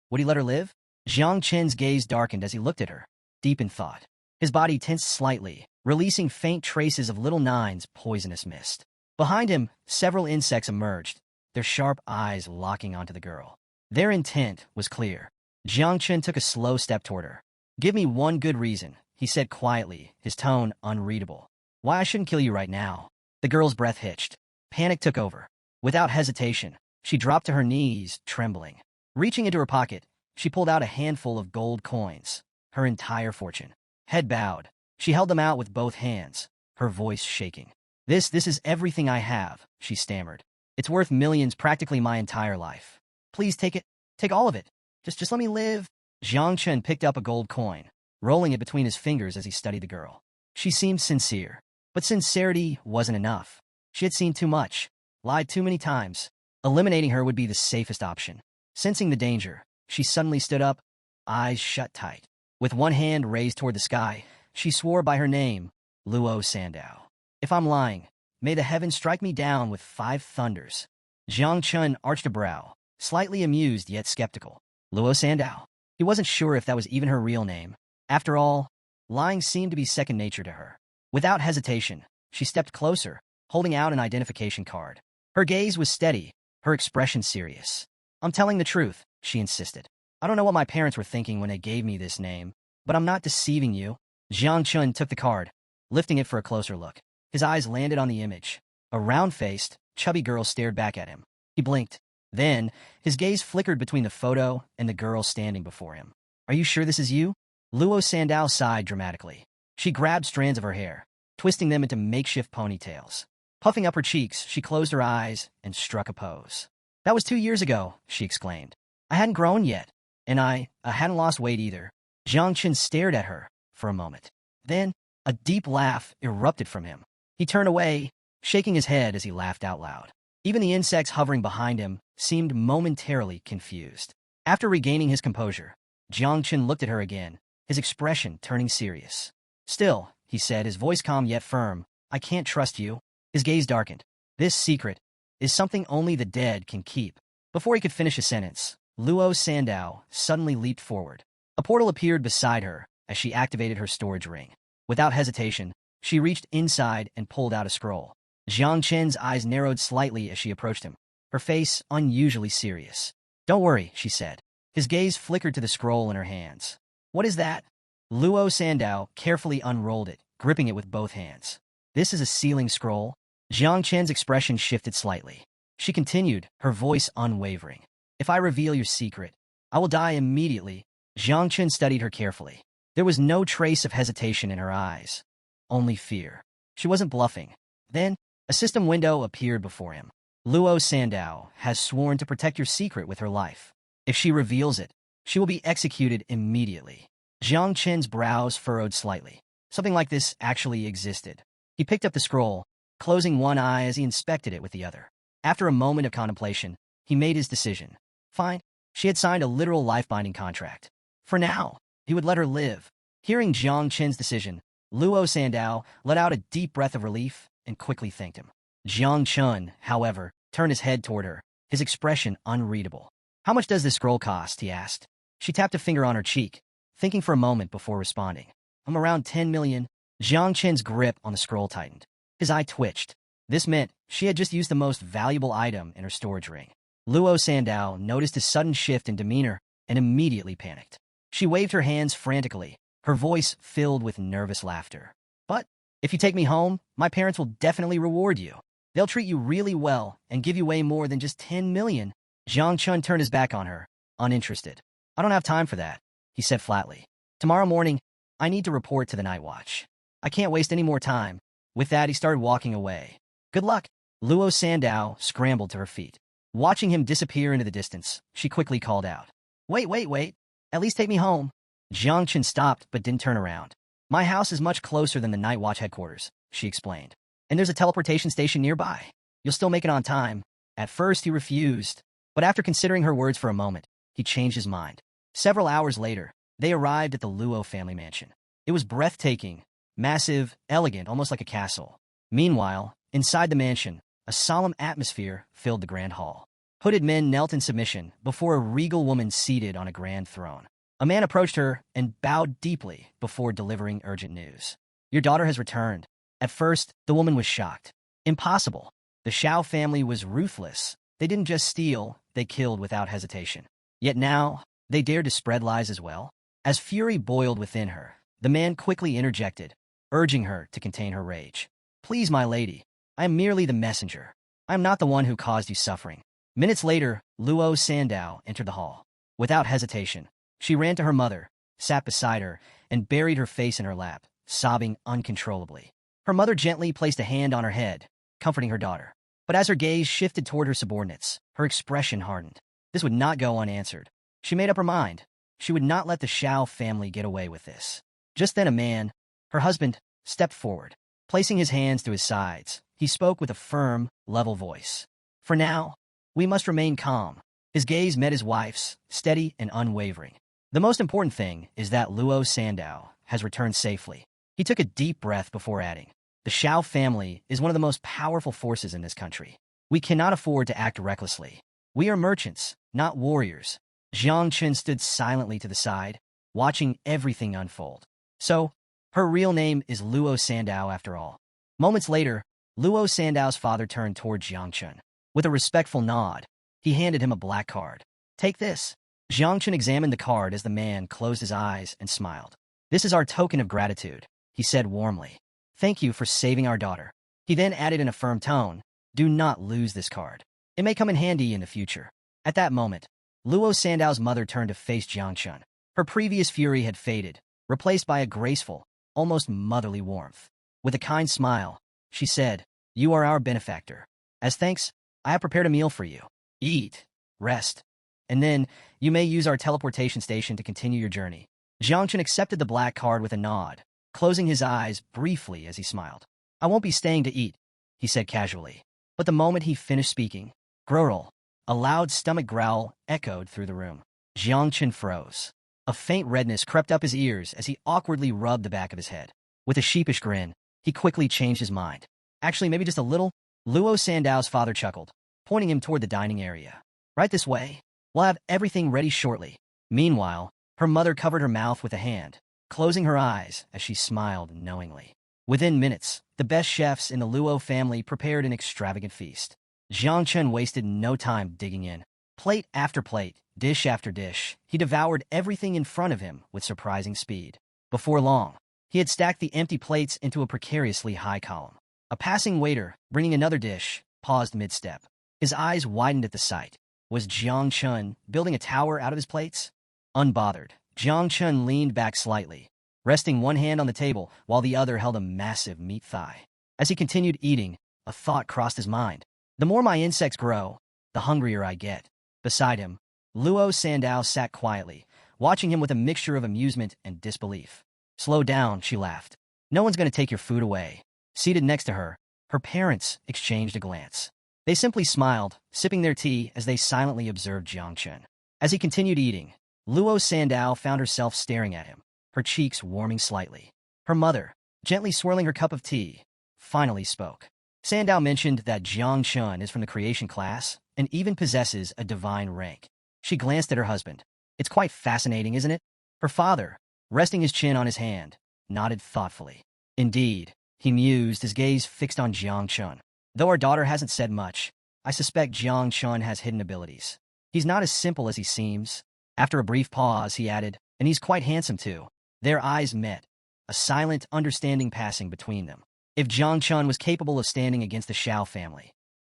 would he let her live? Jiang Chen's gaze darkened as he looked at her, deep in thought. His body tensed slightly, releasing faint traces of Little Nine's poisonous mist. Behind him, several insects emerged, their sharp eyes locking onto the girl. Their intent was clear. Jiang Chen took a slow step toward her. Give me one good reason, he said quietly, his tone unreadable. Why I shouldn't kill you right now. The girl's breath hitched. Panic took over. Without hesitation, she dropped to her knees, trembling. Reaching into her pocket, she pulled out a handful of gold coins, her entire fortune. Head bowed, she held them out with both hands, her voice shaking. This is everything I have, she stammered. It's worth millions, practically my entire life. Please take it. Take all of it. Just let me live. Jiang Chen picked up a gold coin, rolling it between his fingers as he studied the girl. She seemed sincere, but sincerity wasn't enough. She had seen too much, lied too many times. Eliminating her would be the safest option. Sensing the danger, she suddenly stood up, eyes shut tight. With one hand raised toward the sky, she swore by her name, Luo Sandow. If I'm lying, may the heavens strike me down with 5 thunders. Jiang Chun arched a brow, slightly amused yet skeptical. Luo Sandow. He wasn't sure if that was even her real name. After all, lying seemed to be second nature to her. Without hesitation, she stepped closer, holding out an identification card. Her gaze was steady, her expression serious. I'm telling the truth, she insisted. I don't know what my parents were thinking when they gave me this name, but I'm not deceiving you. Jiang Chun took the card, lifting it for a closer look. His eyes landed on the image. A round-faced, chubby girl stared back at him. He blinked. Then, his gaze flickered between the photo and the girl standing before him. Are you sure this is you? Luo Sandow sighed dramatically. She grabbed strands of her hair, twisting them into makeshift ponytails. Puffing up her cheeks, she closed her eyes and struck a pose. That was 2 years ago, she exclaimed. I hadn't grown yet, and I hadn't lost weight either. Jiang Chen stared at her for a moment. Then, a deep laugh erupted from him. He turned away, shaking his head as he laughed out loud. Even the insects hovering behind him seemed momentarily confused. After regaining his composure, Jiang Chen looked at her again, his expression turning serious. Still, he said, his voice calm yet firm, I can't trust you. His gaze darkened. This secret is something only the dead can keep. Before he could finish a sentence, Luo Sandow suddenly leaped forward. A portal appeared beside her as she activated her storage ring. Without hesitation, she reached inside and pulled out a scroll. Jiang Chen's eyes narrowed slightly as she approached him, her face unusually serious. "Don't worry," she said. His gaze flickered to the scroll in her hands. "What is that?" Luo Sandao carefully unrolled it, gripping it with both hands. "This is a sealing scroll?" Jiang Chen's expression shifted slightly. She continued, her voice unwavering. "If I reveal your secret, I will die immediately." Jiang Chen studied her carefully. There was no trace of hesitation in her eyes, only fear. She wasn't bluffing. Then, a system window appeared before him. "Luo Sandao has sworn to protect your secret with her life. If she reveals it, she will be executed immediately." Jiang Chen's brows furrowed slightly. Something like this actually existed. He picked up the scroll, closing one eye as he inspected it with the other. After a moment of contemplation, he made his decision. Fine, she had signed a literal life-binding contract. For now, he would let her live. Hearing Jiang Chen's decision, Luo Sandao let out a deep breath of relief and quickly thanked him. Jiang Chen, however, turned his head toward her, his expression unreadable. "How much does this scroll cost?" he asked. She tapped a finger on her cheek, thinking for a moment before responding. "I'm around 10 million. Jiang Chen's grip on the scroll tightened. His eye twitched. This meant she had just used the most valuable item in her storage ring. Luo Sandao noticed his sudden shift in demeanor and immediately panicked. She waved her hands frantically, her voice filled with nervous laughter. "But if you take me home, my parents will definitely reward you. They'll treat you really well and give you way more than just 10 million. Jiang Chen turned his back on her, uninterested. "I don't have time for that," he said flatly. "Tomorrow morning, I need to report to the night watch. I can't waste any more time." With that, he started walking away. "Good luck." Luo Sandao scrambled to her feet. Watching him disappear into the distance, she quickly called out, Wait. At least take me home." Jiang Chen stopped but didn't turn around. "My house is much closer than the night watch headquarters," she explained. "And there's a teleportation station nearby. You'll still make it on time." At first, he refused, but after considering her words for a moment, he changed his mind. Several hours later, they arrived at the Luo family mansion. It was breathtaking, massive, elegant, almost like a castle. Meanwhile, inside the mansion, a solemn atmosphere filled the grand hall. Hooded men knelt in submission before a regal woman seated on a grand throne. A man approached her and bowed deeply before delivering urgent news. "Your daughter has returned." At first, the woman was shocked. Impossible. The Xiao family was ruthless. They didn't just steal, they killed without hesitation. Yet now, they dared to spread lies as well. As fury boiled within her, the man quickly interjected, urging her to contain her rage. "Please, my lady, I am merely the messenger. I am not the one who caused you suffering." Minutes later, Luo Sandao entered the hall. Without hesitation, she ran to her mother, sat beside her, and buried her face in her lap, sobbing uncontrollably. Her mother gently placed a hand on her head, comforting her daughter. But as her gaze shifted toward her subordinates, her expression hardened. This would not go unanswered. She made up her mind. She would not let the Xiao family get away with this. Just then a man, her husband, stepped forward. Placing his hands to his sides, he spoke with a firm, level voice. "For now, we must remain calm." His gaze met his wife's, steady and unwavering. "The most important thing is that Luo Sandao has returned safely." He took a deep breath before adding, "The Xiao family is one of the most powerful forces in this country. We cannot afford to act recklessly. We are merchants, not warriors." Jiang Chen stood silently to the side, watching everything unfold. So, her real name is Luo Sandao after all. Moments later, Luo Sandao's father turned toward Jiang Chen. With a respectful nod, he handed him a black card. "Take this." Jiang Chen examined the card as the man closed his eyes and smiled. "This is our token of gratitude," he said warmly. "Thank you for saving our daughter." He then added in a firm tone, "Do not lose this card. It may come in handy in the future." At that moment, Luo Sandao's mother turned to face Jiang Chen. Her previous fury had faded, replaced by a graceful, almost motherly warmth. With a kind smile, she said, "You are our benefactor. As thanks, I have prepared a meal for you. Eat, rest, and then you may use our teleportation station to continue your journey." Jiang Chen accepted the black card with a nod, closing his eyes briefly as he smiled. "I won't be staying to eat," he said casually. But the moment he finished speaking, growl, a loud stomach growl echoed through the room. Jiang Chen froze. A faint redness crept up his ears as he awkwardly rubbed the back of his head. With a sheepish grin, he quickly changed his mind. "Actually, maybe just a little." Luo Sandao's father chuckled, pointing him toward the dining area. "Right this way. We'll have everything ready shortly." Meanwhile, her mother covered her mouth with a hand, closing her eyes as she smiled knowingly. Within minutes, the best chefs in the Luo family prepared an extravagant feast. Jiang Chun wasted no time digging in. Plate after plate, dish after dish, he devoured everything in front of him with surprising speed. Before long, he had stacked the empty plates into a precariously high column. A passing waiter, bringing another dish, paused mid-step. His eyes widened at the sight. Was Jiang Chun building a tower out of his plates? Unbothered, Jiang Chun leaned back slightly, resting one hand on the table while the other held a massive meat thigh. As he continued eating, a thought crossed his mind. The more my insects grow, the hungrier I get. Beside him, Luo Sandow sat quietly, watching him with a mixture of amusement and disbelief. Slow down, she laughed. No one's going to take your food away. Seated next to her, her parents exchanged a glance. They simply smiled, sipping their tea as they silently observed Jiang Chun. As he continued eating, Luo Sandow found herself staring at him, her cheeks warming slightly. Her mother, gently swirling her cup of tea, finally spoke. Sandow mentioned that Jiang Chun is from the creation class and even possesses a divine rank. She glanced at her husband. It's quite fascinating, isn't it? Her father, resting his chin on his hand, nodded thoughtfully. Indeed, he mused, his gaze fixed on Jiang Chun. Though our daughter hasn't said much, I suspect Jiang Chun has hidden abilities. He's not as simple as he seems. After a brief pause, he added, and he's quite handsome too. Their eyes met, a silent understanding passing between them. If Jiang Chun was capable of standing against the Xiao family,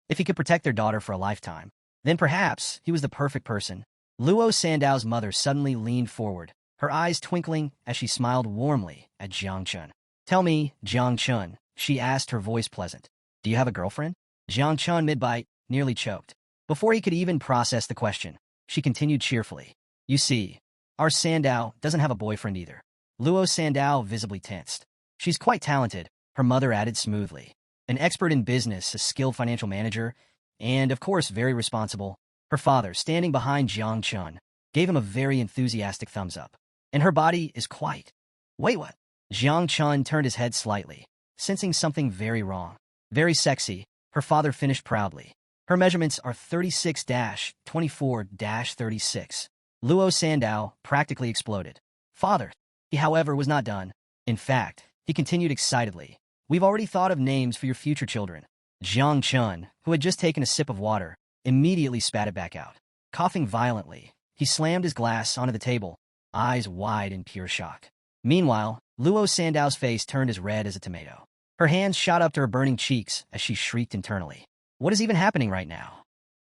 if he could protect their daughter for a lifetime, then perhaps he was the perfect person. Luo Sandow's mother suddenly leaned forward, her eyes twinkling as she smiled warmly at Jiang Chun. Tell me, Jiang Chun, she asked, her voice pleasant. Do you have a girlfriend? Jiang Chun, mid-bite, nearly choked. Before he could even process the question, she continued cheerfully. You see, our Sandow doesn't have a boyfriend either. Luo Sandow visibly tensed. She's quite talented, her mother added smoothly. An expert in business, a skilled financial manager, and, of course, very responsible. Her father, standing behind Jiang Chun, gave him a very enthusiastic thumbs up. And her body is quite... Wait, what? Jiang Chun turned his head slightly, sensing something very wrong. Very sexy, her father finished proudly. Her measurements are 36-24-36. Luo Sandow practically exploded. Father. He, however, was not done. In fact, he continued excitedly. We've already thought of names for your future children. Jiang Chun, who had just taken a sip of water, immediately spat it back out. Coughing violently, he slammed his glass onto the table, eyes wide in pure shock. Meanwhile, Luo Sandow's face turned as red as a tomato. Her hands shot up to her burning cheeks as she shrieked internally. What is even happening right now?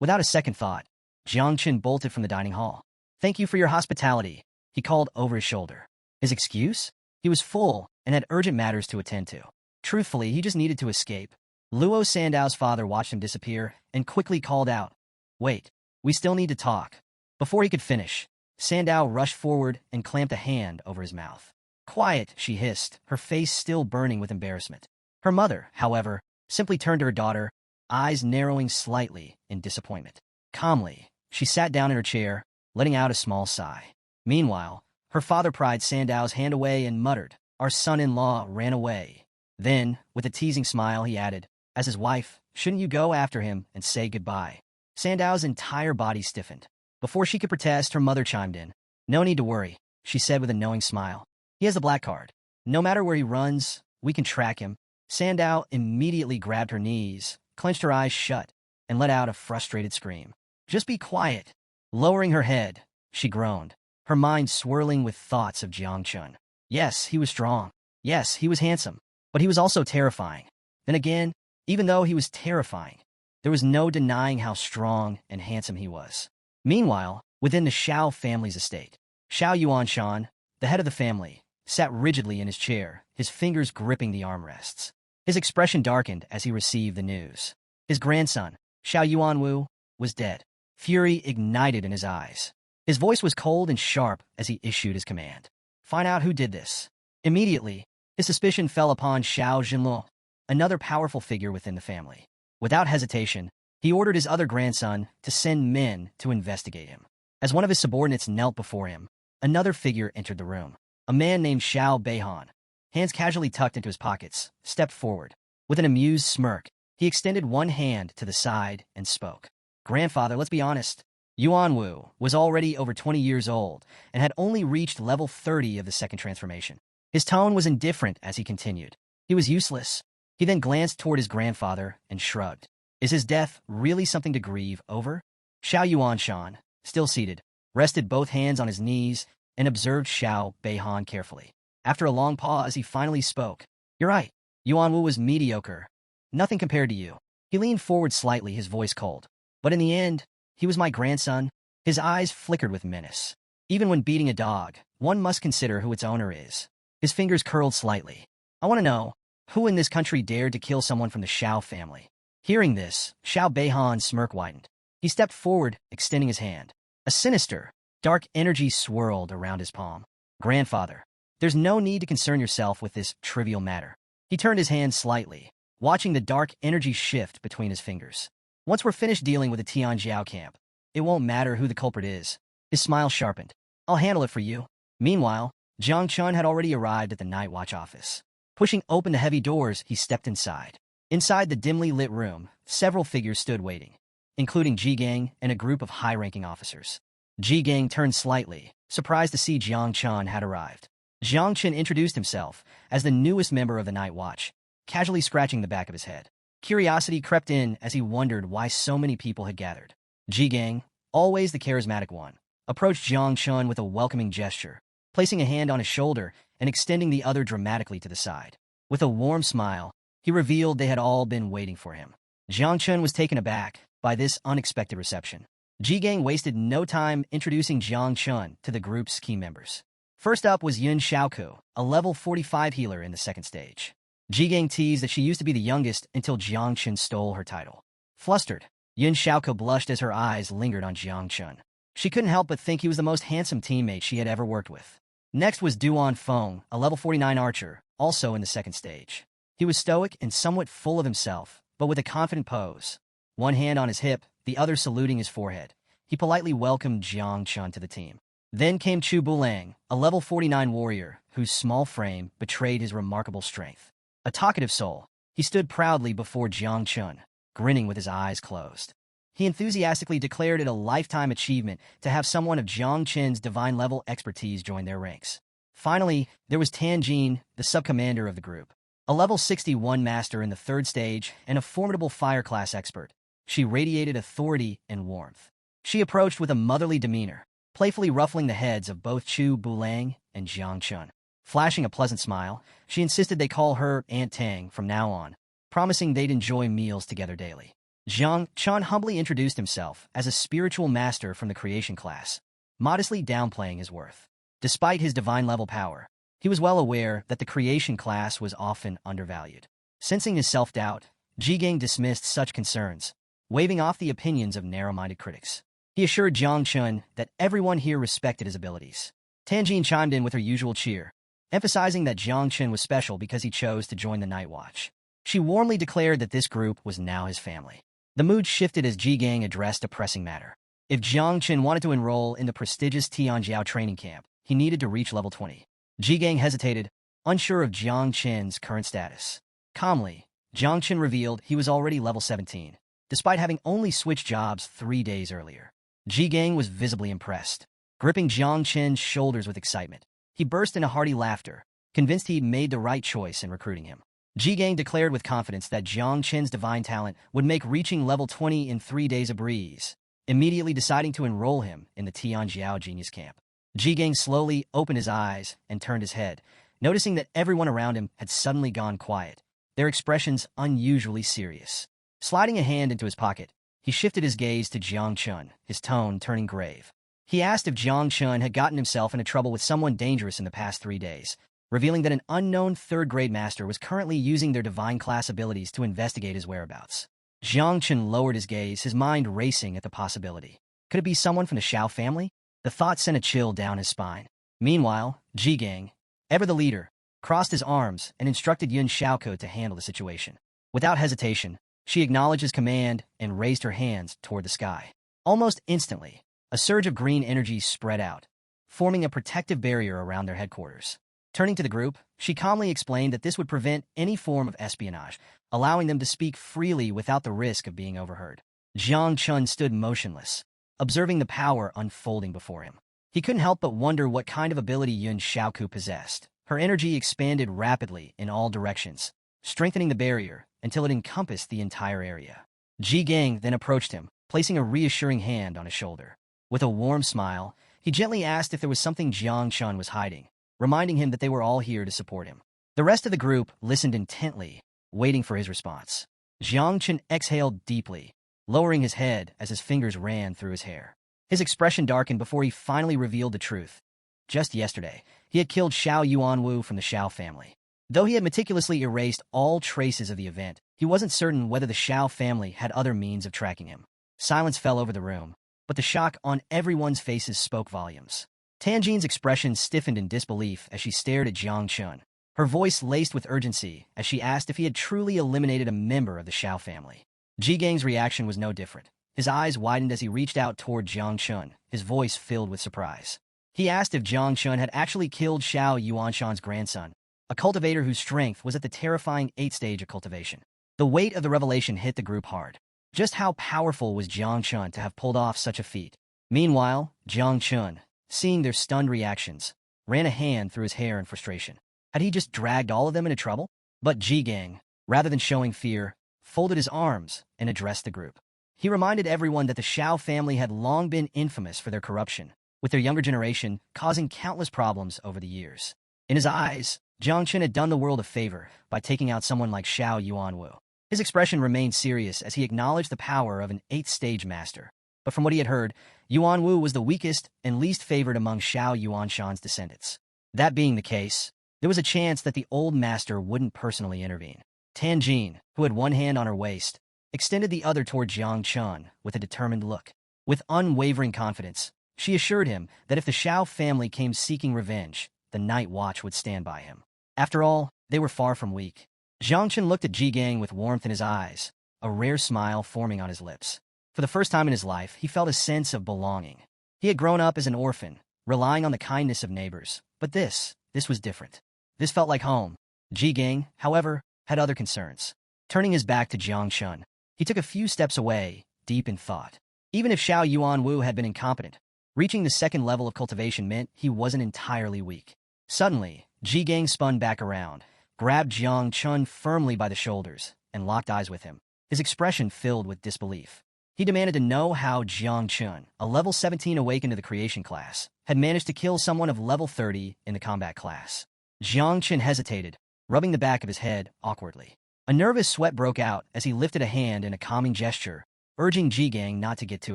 Without a second thought, Jiang Chun bolted from the dining hall. Thank you for your hospitality, he called over his shoulder. His excuse? He was full and had urgent matters to attend to. Truthfully, he just needed to escape. Luo Sandow's father watched him disappear and quickly called out, Wait, we still need to talk. Before he could finish, Sandow rushed forward and clamped a hand over his mouth. Quiet, she hissed, her face still burning with embarrassment. Her mother, however, simply turned to her daughter, eyes narrowing slightly in disappointment. Calmly, she sat down in her chair, letting out a small sigh. Meanwhile, her father pried Sandow's hand away and muttered, Our son-in-law ran away. Then, with a teasing smile, he added, As his wife, shouldn't you go after him and say goodbye? Sandow's entire body stiffened. Before she could protest, her mother chimed in. No need to worry, she said with a knowing smile. He has the black card. No matter where he runs, we can track him. Sandow immediately grabbed her knees, clenched her eyes shut, and let out a frustrated scream. Just be quiet. Lowering her head, she groaned, her mind swirling with thoughts of Jiang Chun. Yes, he was strong. Yes, he was handsome. But he was also terrifying. Then again, even though he was terrifying, there was no denying how strong and handsome he was. Meanwhile, within the Xiao family's estate, Xiao Yuanshan, the head of the family, sat rigidly in his chair, his fingers gripping the armrests. His expression darkened as he received the news. His grandson, Xiao Yuanwu, was dead. Fury ignited in his eyes. His voice was cold and sharp as he issued his command. Find out who did this. Immediately, his suspicion fell upon Xiao Jinluo, another powerful figure within the family. Without hesitation, he ordered his other grandson to send men to investigate him. As one of his subordinates knelt before him, another figure entered the room. A man named Xiao Beihan, hands casually tucked into his pockets, stepped forward. With an amused smirk, he extended one hand to the side and spoke. Grandfather, let's be honest. Yuan Wu was already over 20 years old and had only reached level 30 of the second transformation. His tone was indifferent as he continued. He was useless. He then glanced toward his grandfather and shrugged. Is his death really something to grieve over? Xiao Yuanshan, still seated, rested both hands on his knees and observed Xiao Beihan carefully. After a long pause, he finally spoke. You're right. Yuan Wu was mediocre. Nothing compared to you. He leaned forward slightly, his voice cold. But in the end, he was my grandson. His eyes flickered with menace. Even when beating a dog, one must consider who its owner is. His fingers curled slightly. I want to know, who in this country dared to kill someone from the Xiao family? Hearing this, Xiao Beihan's smirk widened. He stepped forward, extending his hand. A sinister, dark energy swirled around his palm. Grandfather, there's no need to concern yourself with this trivial matter. He turned his hand slightly, watching the dark energy shift between his fingers. Once we're finished dealing with the Tianjiao camp, it won't matter who the culprit is. His smile sharpened. I'll handle it for you. Meanwhile, Jiang Chun had already arrived at the Night Watch office. Pushing open the heavy doors, he stepped inside. Inside the dimly lit room, several figures stood waiting, including Ji Gang and a group of high-ranking officers. Ji Gang turned slightly, surprised to see Jiang Chun had arrived. Jiang Chun introduced himself as the newest member of the Night Watch, casually scratching the back of his head. Curiosity crept in as he wondered why so many people had gathered. Ji Gang, always the charismatic one, approached Jiang Chun with a welcoming gesture, placing a hand on his shoulder and extending the other dramatically to the side. With a warm smile, he revealed they had all been waiting for him. Jiang Chun was taken aback by this unexpected reception. Ji Gang wasted no time introducing Jiang Chun to the group's key members. First up was Yun Xiaoku, a level 45 healer in the second stage. Ji Gang teased that she used to be the youngest until Jiang Chun stole her title. Flustered, Yun Xiaoku blushed as her eyes lingered on Jiang Chun. She couldn't help but think he was the most handsome teammate she had ever worked with. Next was Duan Feng, a level 49 archer, also in the second stage. He was stoic and somewhat full of himself, but with a confident pose. One hand on his hip, the other saluting his forehead. He politely welcomed Jiang Chun to the team. Then came Chu Bulang, a level 49 warrior, whose small frame betrayed his remarkable strength. A talkative soul, he stood proudly before Jiang Chun, grinning with his eyes closed. He enthusiastically declared it a lifetime achievement to have someone of Jiang Chun's divine-level expertise join their ranks. Finally, there was Tan Jin, the sub-commander of the group, a level 61 master in the third stage and a formidable fire-class expert. She radiated authority and warmth. She approached with a motherly demeanor, playfully ruffling the heads of both Chu Bulang and Jiang Chun. Flashing a pleasant smile, she insisted they call her Aunt Tang from now on, promising they'd enjoy meals together daily. Jiang Chun humbly introduced himself as a spiritual master from the creation class, modestly downplaying his worth. Despite his divine-level power, he was well aware that the creation class was often undervalued. Sensing his self-doubt, Ji Gang dismissed such concerns, waving off the opinions of narrow-minded critics. He assured Jiang Chun that everyone here respected his abilities. Tanjin chimed in with her usual cheer, emphasizing that Jiang Chun was special because he chose to join the Night Watch. She warmly declared that this group was now his family. The mood shifted as Ji Gang addressed a pressing matter. If Jiang Chun wanted to enroll in the prestigious Tianjiao training camp, he needed to reach level 20. Ji Gang hesitated, unsure of Jiang Chun's current status. Calmly, Jiang Chun revealed he was already level 17, despite having only switched jobs 3 days earlier. Ji Gang was visibly impressed, gripping Jiang Chun's shoulders with excitement. He burst into hearty laughter, convinced he'd made the right choice in recruiting him. Ji Gang declared with confidence that Jiang Chun's divine talent would make reaching level 20 in 3 days a breeze, immediately deciding to enroll him in the Tianjiao Genius Camp. Ji Gang slowly opened his eyes and turned his head, noticing that everyone around him had suddenly gone quiet, their expressions unusually serious. Sliding a hand into his pocket, he shifted his gaze to Jiang Chun, his tone turning grave. He asked if Jiang Chun had gotten himself into trouble with someone dangerous in the past 3 days, revealing that an unknown third-grade master was currently using their divine class abilities to investigate his whereabouts. Jiang Chun lowered his gaze, his mind racing at the possibility. Could it be someone from the Xiao family? The thought sent a chill down his spine. Meanwhile, Ji Gang, ever the leader, crossed his arms and instructed Yun Xiaoku to handle the situation. Without hesitation, she acknowledged his command and raised her hands toward the sky. Almost instantly, a surge of green energy spread out, forming a protective barrier around their headquarters. Turning to the group, she calmly explained that this would prevent any form of espionage, allowing them to speak freely without the risk of being overheard. Jiang Chun stood motionless, observing the power unfolding before him. He couldn't help but wonder what kind of ability Yun Xiaoku possessed. Her energy expanded rapidly in all directions, strengthening the barrier until it encompassed the entire area. Ji Gang then approached him, placing a reassuring hand on his shoulder. With a warm smile, he gently asked if there was something Jiang Chun was hiding, reminding him that they were all here to support him. The rest of the group listened intently, waiting for his response. Jiang Chun exhaled deeply, lowering his head as his fingers ran through his hair. His expression darkened before he finally revealed the truth. Just yesterday, he had killed Xiao Yuanwu from the Xiao family. Though he had meticulously erased all traces of the event, he wasn't certain whether the Xiao family had other means of tracking him. Silence fell over the room, but the shock on everyone's faces spoke volumes. Tanjin's expression stiffened in disbelief as she stared at Jiang Chun, her voice laced with urgency as she asked if he had truly eliminated a member of the Xiao family. Ji Gang's reaction was no different. His eyes widened as he reached out toward Jiang Chun, his voice filled with surprise. He asked if Jiang Chun had actually killed Xiao Yuanshan's grandson, a cultivator whose strength was at the terrifying 8th stage of cultivation. The weight of the revelation hit the group hard. Just how powerful was Jiang Chun to have pulled off such a feat? Meanwhile, Jiang Chun, seeing their stunned reactions, ran a hand through his hair in frustration. Had he just dragged all of them into trouble? But Ji Gang, rather than showing fear, folded his arms and addressed the group. He reminded everyone that the Xiao family had long been infamous for their corruption, with their younger generation causing countless problems over the years. In his eyes, Jiang Chun had done the world a favor by taking out someone like Xiao Yuanwu. His expression remained serious as he acknowledged the power of an 8th stage master. But from what he had heard, Yuanwu was the weakest and least favored among Xiao Yuanshan's descendants. That being the case, there was a chance that the old master wouldn't personally intervene. Tanjin, who had one hand on her waist, extended the other toward Jiang Chun with a determined look. With unwavering confidence, she assured him that if the Xiao family came seeking revenge, the Night Watch would stand by him. After all, they were far from weak. Jiang Chun looked at Ji Gang with warmth in his eyes, a rare smile forming on his lips. For the first time in his life, he felt a sense of belonging. He had grown up as an orphan, relying on the kindness of neighbors. But this was different. This felt like home. Ji Gang, however, had other concerns. Turning his back to Jiang Chun, he took a few steps away, deep in thought. Even if Xiao Yuanwu had been incompetent, reaching the 2nd level of cultivation meant he wasn't entirely weak. Suddenly, Ji Gang spun back around, grabbed Jiang Chun firmly by the shoulders, and locked eyes with him, his expression filled with disbelief. He demanded to know how Jiang Chun, a level 17 awakened to the creation class, had managed to kill someone of level 30 in the combat class. Jiang Chun hesitated, rubbing the back of his head awkwardly. A nervous sweat broke out as he lifted a hand in a calming gesture, urging Ji Gang not to get too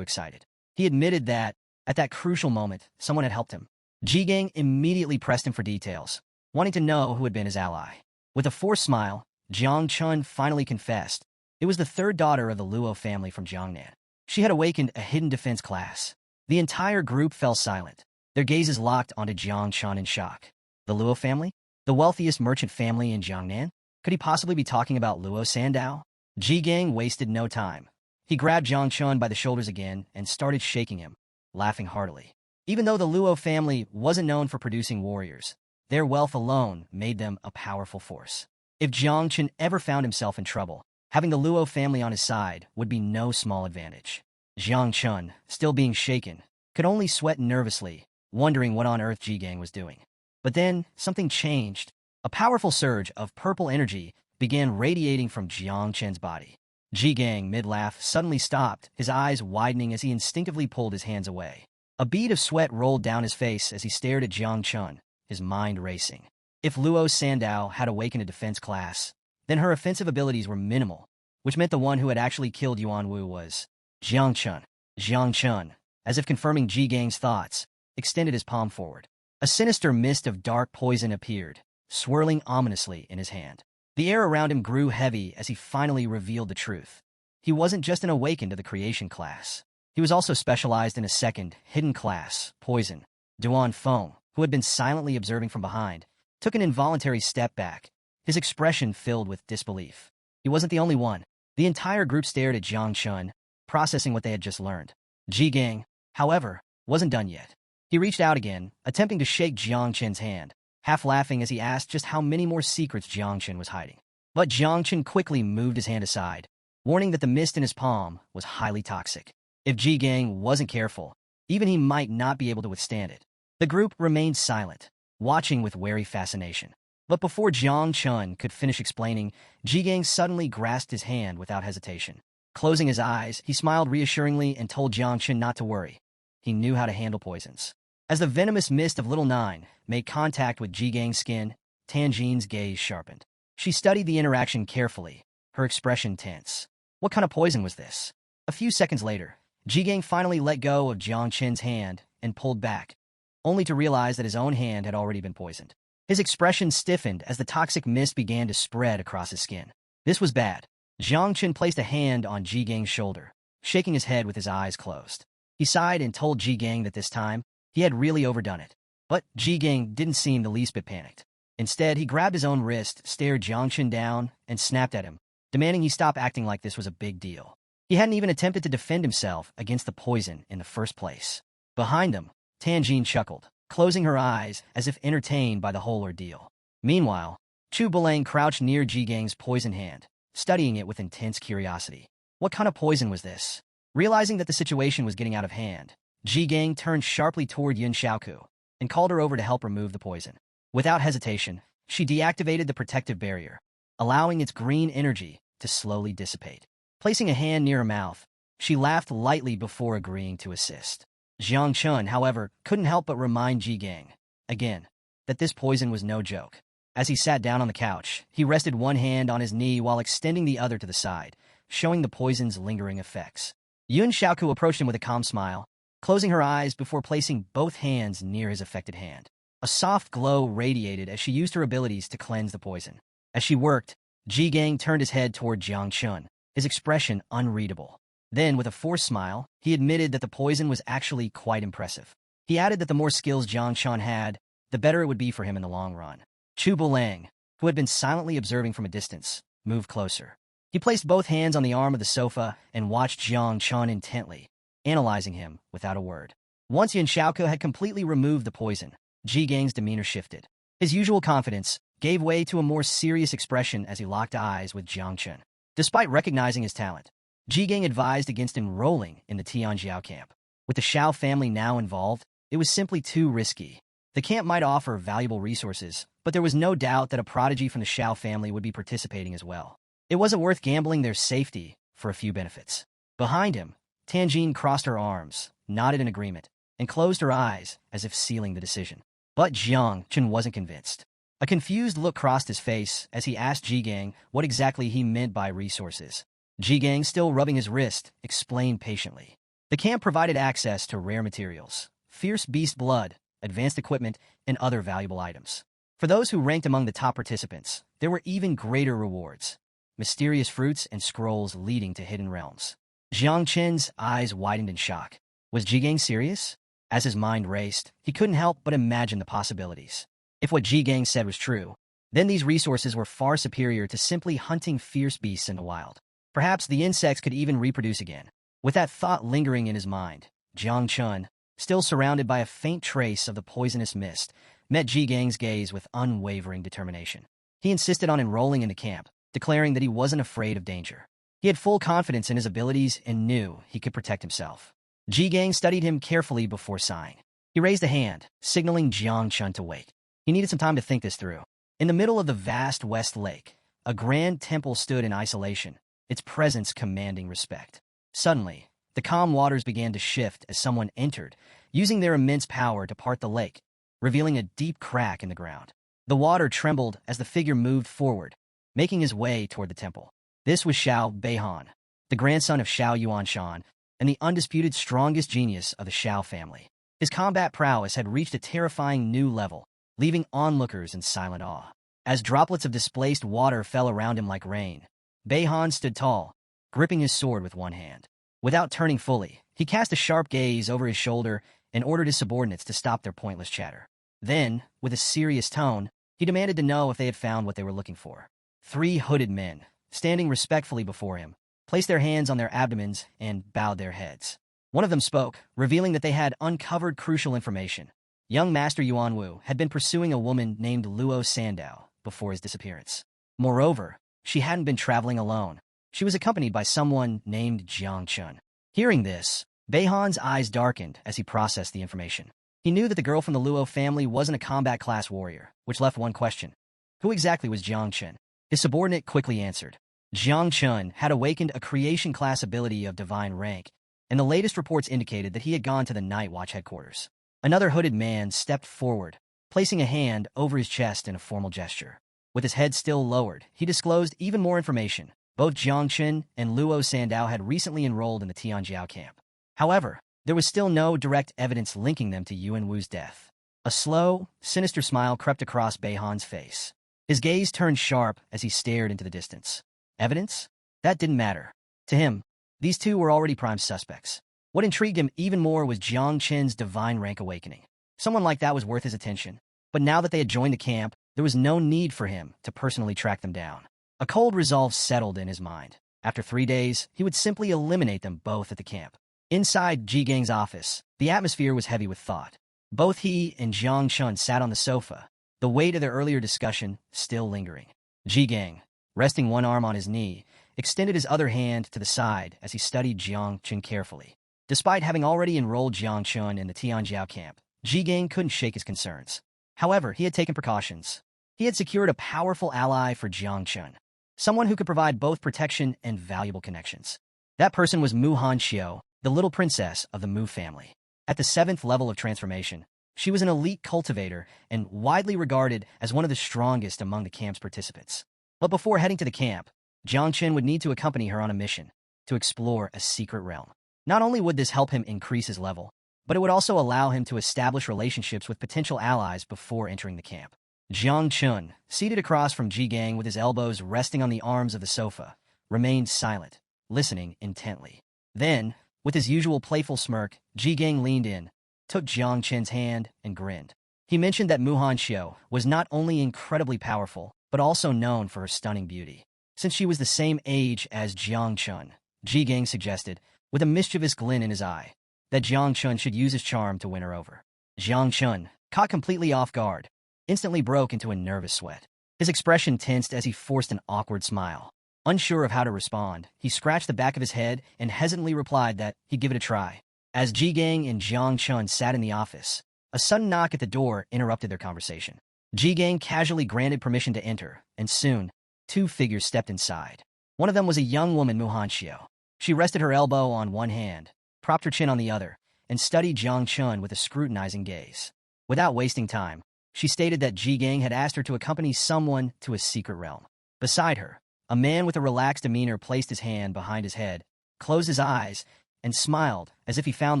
excited. He admitted that, at that crucial moment, someone had helped him. Ji Gang immediately pressed him for details, wanting to know who had been his ally. With a forced smile, Jiang Chun finally confessed. It was the 3rd daughter of the Luo family from Jiangnan. She had awakened a hidden defense class. The entire group fell silent, their gazes locked onto Jiang Chun in shock. The Luo family? The wealthiest merchant family in Jiangnan? Could he possibly be talking about Luo Sandao? Ji Gang wasted no time. He grabbed Jiang Chun by the shoulders again and started shaking him, laughing heartily. Even though the Luo family wasn't known for producing warriors, their wealth alone made them a powerful force. If Jiang Chun ever found himself in trouble, having the Luo family on his side would be no small advantage. Jiang Chun, still being shaken, could only sweat nervously, wondering what on earth Ji Gang was doing. But then, something changed. A powerful surge of purple energy began radiating from Jiang Chun's body. Ji Gang, mid-laugh, suddenly stopped, his eyes widening as he instinctively pulled his hands away. A bead of sweat rolled down his face as he stared at Jiang Chun, his mind racing. If Luo Sandao had awakened a defense class, then her offensive abilities were minimal, which meant the one who had actually killed Yuanwu was Jiang Chun. Jiang Chun, as if confirming Ji Gang's thoughts, extended his palm forward. A sinister mist of dark poison appeared, swirling ominously in his hand. The air around him grew heavy as he finally revealed the truth. He wasn't just an awakened to the creation class. He was also specialized in a 2nd, hidden class, poison. Duan Feng, who had been silently observing from behind, took an involuntary step back, his expression filled with disbelief. He wasn't the only one. The entire group stared at Jiang Chun, processing what they had just learned. Ji Gang, however, wasn't done yet. He reached out again, attempting to shake Jiang Chun's hand, half laughing as he asked just how many more secrets Jiang Chun was hiding. But Jiang Chun quickly moved his hand aside, warning that the mist in his palm was highly toxic. If Ji Gang wasn't careful, even he might not be able to withstand it. The group remained silent, watching with wary fascination. But before Jiang Chun could finish explaining, Ji Gang suddenly grasped his hand without hesitation. Closing his eyes, he smiled reassuringly and told Jiang Chun not to worry. He knew how to handle poisons. As the venomous mist of Little Nine made contact with Ji Gang's skin, Tanjin's gaze sharpened. She studied the interaction carefully, her expression tense. What kind of poison was this? A few seconds later, Ji Gang finally let go of Jiang Chen's hand and pulled back, only to realize that his own hand had already been poisoned. His expression stiffened as the toxic mist began to spread across his skin. This was bad. Jiang Chen placed a hand on Ji Gang's shoulder, shaking his head with his eyes closed. He sighed and told Ji Gang that this time, he had really overdone it. But Ji Gang didn't seem the least bit panicked. Instead, he grabbed his own wrist, stared Jiang Chen down, and snapped at him, demanding he stop acting like this was a big deal. He hadn't even attempted to defend himself against the poison in the first place. Behind them, Tanjin chuckled, closing her eyes as if entertained by the whole ordeal. Meanwhile, Chu Belang crouched near Ji Gang's poisoned hand, studying it with intense curiosity. What kind of poison was this? Realizing that the situation was getting out of hand, Ji Gang turned sharply toward Yun Xiaoku and called her over to help remove the poison. Without hesitation, she deactivated the protective barrier, allowing its green energy to slowly dissipate. Placing a hand near her mouth, she laughed lightly before agreeing to assist. Jiang Chun, however, couldn't help but remind Ji Gang, again, that this poison was no joke. As he sat down on the couch, he rested one hand on his knee while extending the other to the side, showing the poison's lingering effects. Yun Xiaoku approached him with a calm smile, closing her eyes before placing both hands near his affected hand. A soft glow radiated as she used her abilities to cleanse the poison. As she worked, Ji Gang turned his head toward Jiang Chun, his expression unreadable. Then, with a forced smile, he admitted that the poison was actually quite impressive. He added that the more skills Jiang Chun had, the better it would be for him in the long run. Chu Belang, who had been silently observing from a distance, moved closer. He placed both hands on the arm of the sofa and watched Jiang Chun intently, analyzing him without a word. Once Yun Xiaoku had completely removed the poison, Ji Gang's demeanor shifted. His usual confidence gave way to a more serious expression as he locked eyes with Jiang Chun. Despite recognizing his talent, Ji Gang advised against enrolling in the Tianjiao camp. With the Xiao family now involved, it was simply too risky. The camp might offer valuable resources, but there was no doubt that a prodigy from the Xiao family would be participating as well. It wasn't worth gambling their safety for a few benefits. Behind him, Tanjin crossed her arms, nodded in agreement, and closed her eyes as if sealing the decision. But Jiang Chun wasn't convinced. A confused look crossed his face as he asked Ji Gang what exactly he meant by resources. Ji Gang, still rubbing his wrist, explained patiently. The camp provided access to rare materials, fierce beast blood, advanced equipment, and other valuable items. For those who ranked among the top participants, there were even greater rewards: mysterious fruits and scrolls leading to hidden realms. Jiang Chen's eyes widened in shock. Was Ji Gang serious? As his mind raced, he couldn't help but imagine the possibilities. If what Ji Gang said was true, then these resources were far superior to simply hunting fierce beasts in the wild. Perhaps the insects could even reproduce again. With that thought lingering in his mind, Jiang Chun, still surrounded by a faint trace of the poisonous mist, met Ji Gang's gaze with unwavering determination. He insisted on enrolling in the camp, declaring that he wasn't afraid of danger. He had full confidence in his abilities and knew he could protect himself. Ji Gang studied him carefully before sighing. He raised a hand, signaling Jiang Chun to wait. He needed some time to think this through. In the middle of the vast West Lake, a grand temple stood in isolation, its presence commanding respect. Suddenly, the calm waters began to shift as someone entered, using their immense power to part the lake, revealing a deep crack in the ground. The water trembled as the figure moved forward, making his way toward the temple. This was Xiao Beihan, the grandson of Xiao Yuanshan, and the undisputed strongest genius of the Xiao family. His combat prowess had reached a terrifying new level, leaving onlookers in silent awe. As droplets of displaced water fell around him like rain, Beihan stood tall, gripping his sword with one hand. Without turning fully, he cast a sharp gaze over his shoulder and ordered his subordinates to stop their pointless chatter. Then, with a serious tone, he demanded to know if they had found what they were looking for. 3 hooded men, standing respectfully before him, placed their hands on their abdomens and bowed their heads. One of them spoke, revealing that they had uncovered crucial information. Young Master Yuan Wu had been pursuing a woman named Luo Sandao before his disappearance. Moreover, she hadn't been traveling alone. She was accompanied by someone named Jiang Chun. Hearing this, Beihan's eyes darkened as he processed the information. He knew that the girl from the Luo family wasn't a combat class warrior, which left one question. Who exactly was Jiang Chen? His subordinate quickly answered. Jiang Chen had awakened a creation class ability of divine rank, and the latest reports indicated that he had gone to the Night Watch headquarters. Another hooded man stepped forward, placing a hand over his chest in a formal gesture. With his head still lowered, he disclosed even more information. Both Jiang Chen and Luo Sandao had recently enrolled in the Tianjiao camp. However, there was still no direct evidence linking them to Yuan Wu's death. A slow, sinister smile crept across Beihan's face. His gaze turned sharp as he stared into the distance. Evidence? That didn't matter. To him, these two were already prime suspects. What intrigued him even more was Jiang Chen's divine rank awakening. Someone like that was worth his attention. But now that they had joined the camp, there was no need for him to personally track them down. A cold resolve settled in his mind. After 3 days, he would simply eliminate them both at the camp. Inside Ji Gang's office, the atmosphere was heavy with thought. Both he and Jiang Chen sat on the sofa, the weight of their earlier discussion still lingering. Ji Gang, resting one arm on his knee, extended his other hand to the side as he studied Jiang Chen carefully. Despite having already enrolled Jiang Chen in the Tianjiao camp, Ji Gang couldn't shake his concerns. However, he had taken precautions. He had secured a powerful ally for Jiang Chen, someone who could provide both protection and valuable connections. That person was Mu Hanxiu, the little princess of the Mu family. At the 7th level of transformation, she was an elite cultivator and widely regarded as one of the strongest among the camp's participants. But before heading to the camp, Jiang Chen would need to accompany her on a mission to explore a secret realm. Not only would this help him increase his level, but it would also allow him to establish relationships with potential allies before entering the camp. Jiang Chen, seated across from Ji Gang with his elbows resting on the arms of the sofa, remained silent, listening intently. Then, with his usual playful smirk, Ji Gang leaned in, took Jiang Chen's hand, and grinned. He mentioned that Mu Hanxiu was not only incredibly powerful, but also known for her stunning beauty. Since she was the same age as Jiang Chen, Ji Gang suggested, with a mischievous glint in his eye, that Jiang Chen should use his charm to win her over. Jiang Chen, caught completely off guard, instantly broke into a nervous sweat. His expression tensed as he forced an awkward smile. Unsure of how to respond, he scratched the back of his head and hesitantly replied that he'd give it a try. As Ji Gang and Jiang Chen sat in the office, a sudden knock at the door interrupted their conversation. Ji Gang casually granted permission to enter, and soon, 2 figures stepped inside. One of them was a young woman, Mu Hanxiu. She rested her elbow on one hand, propped her chin on the other, and studied Jiang Chen with a scrutinizing gaze. Without wasting time, she stated that Ji Gang had asked her to accompany someone to a secret realm. Beside her, a man with a relaxed demeanor placed his hand behind his head, closed his eyes, and smiled as if he found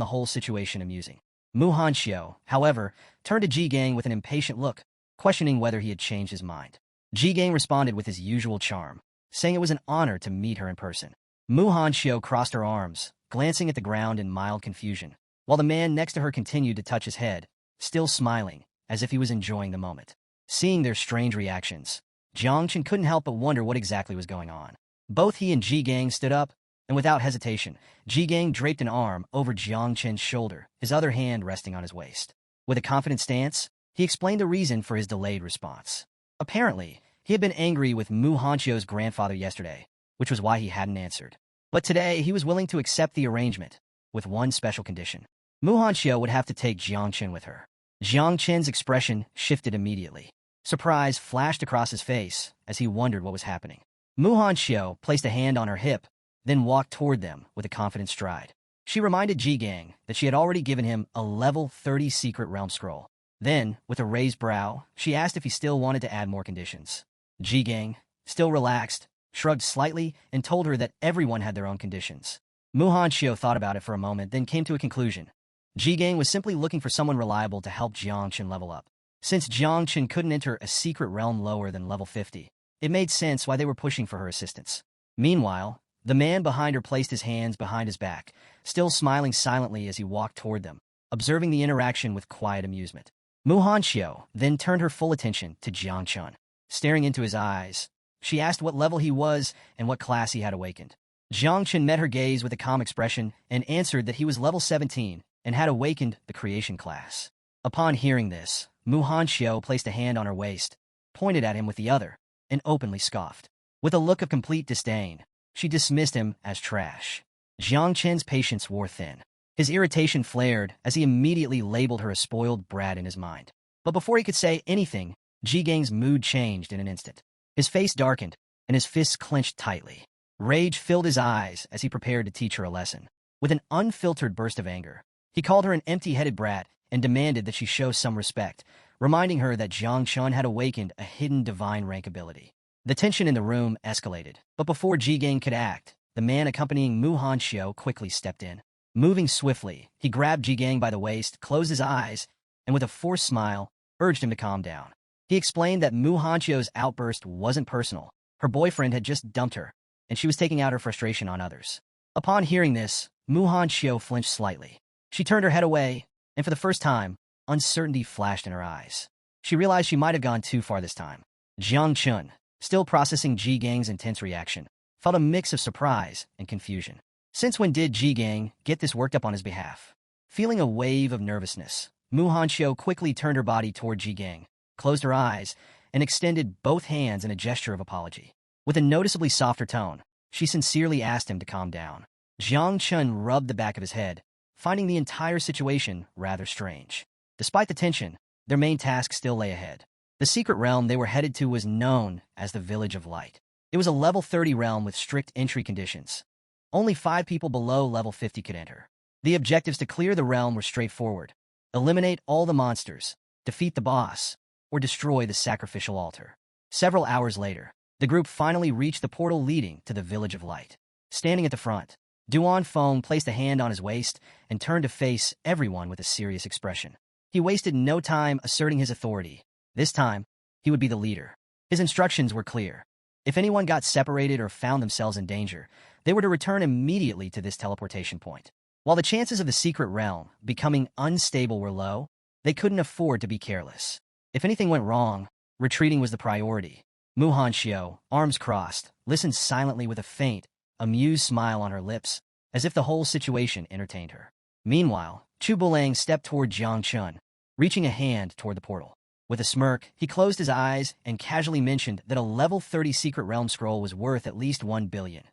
the whole situation amusing. Mu Hanxiu, however, turned to Ji Gang with an impatient look, questioning whether he had changed his mind. Ji Gang responded with his usual charm, saying it was an honor to meet her in person. Mu Hanxiu crossed her arms, glancing at the ground in mild confusion, while the man next to her continued to touch his head, still smiling, as if he was enjoying the moment. Seeing their strange reactions, Jiang Chen couldn't help but wonder what exactly was going on. Both he and Ji Gang stood up, and without hesitation, Ji Gang draped an arm over Jiang Chen's shoulder, his other hand resting on his waist. With a confident stance, he explained the reason for his delayed response. Apparently, he had been angry with Mu Hanxiu's grandfather yesterday, which was why he hadn't answered. But today, he was willing to accept the arrangement, with one special condition. Mu Hanxiu would have to take Jiang Chen with her. Jiang Chen's expression shifted immediately. Surprise flashed across his face as he wondered what was happening. Mu Hanxiu placed a hand on her hip, then walked toward them with a confident stride. She reminded Ji Gang that she had already given him a level 30 secret realm scroll. Then, with a raised brow, she asked if he still wanted to add more conditions. Ji Gang, still relaxed, shrugged slightly and told her that everyone had their own conditions. Mu Hanxiu thought about it for a moment, then came to a conclusion. Ji Gang was simply looking for someone reliable to help Jiang Chen level up. Since Jiang Chen couldn't enter a secret realm lower than level 50, it made sense why they were pushing for her assistance. Meanwhile, the man behind her placed his hands behind his back, still smiling silently as he walked toward them, observing the interaction with quiet amusement. Mu Hanxiu then turned her full attention to Jiang Chen. Staring into his eyes, she asked what level he was and what class he had awakened. Jiang Chen met her gaze with a calm expression and answered that he was level 17 and had awakened the creation class. Upon hearing this, Mu Hanxiu placed a hand on her waist, pointed at him with the other, and openly scoffed. With a look of complete disdain, she dismissed him as trash. Jiang Chen's patience wore thin. His irritation flared as he immediately labeled her a spoiled brat in his mind. But before he could say anything, Ji-gang's mood changed in an instant. His face darkened, and his fists clenched tightly. Rage filled his eyes as he prepared to teach her a lesson. With an unfiltered burst of anger, he called her an empty-headed brat and demanded that she show some respect, reminding her that Jiang Chun had awakened a hidden divine rank ability. The tension in the room escalated, but before Ji-gang could act, the man accompanying Mu Hanxiu quickly stepped in. Moving swiftly, he grabbed Ji-gang by the waist, closed his eyes, and with a forced smile, urged him to calm down. He explained that Mu Hanxiu's outburst wasn't personal. Her boyfriend had just dumped her, and she was taking out her frustration on others. Upon hearing this, Mu Hanxiu flinched slightly. She turned her head away, and for the first time, uncertainty flashed in her eyes. She realized she might have gone too far this time. Jiang Chun, still processing Ji-gang's intense reaction, felt a mix of surprise and confusion. Since when did Ji-gang get this worked up on his behalf? Feeling a wave of nervousness, Mu Hanxiu quickly turned her body toward Ji-gang, closed her eyes, and extended both hands in a gesture of apology. With a noticeably softer tone, she sincerely asked him to calm down. Jiang Chun rubbed the back of his head, finding the entire situation rather strange. Despite the tension, their main task still lay ahead. The secret realm they were headed to was known as the Village of Light. It was a level 30 realm with strict entry conditions. Only 5 people below level 50 could enter. The objectives to clear the realm were straightforward: eliminate all the monsters, defeat the boss, or destroy the sacrificial altar. Several hours later, the group finally reached the portal leading to the Village of Light. Standing at the front, Duan Feng placed a hand on his waist and turned to face everyone with a serious expression. He wasted no time asserting his authority. This time, he would be the leader. His instructions were clear. If anyone got separated or found themselves in danger, they were to return immediately to this teleportation point. While the chances of the secret realm becoming unstable were low, they couldn't afford to be careless. If anything went wrong, retreating was the priority. Mu Hanxiu, arms crossed, listened silently with a faint, amused smile on her lips, as if the whole situation entertained her. Meanwhile, Chu Bulang stepped toward Jiang Chun, reaching a hand toward the portal. With a smirk, he closed his eyes and casually mentioned that a level 30 secret realm scroll was worth at least 1 billion.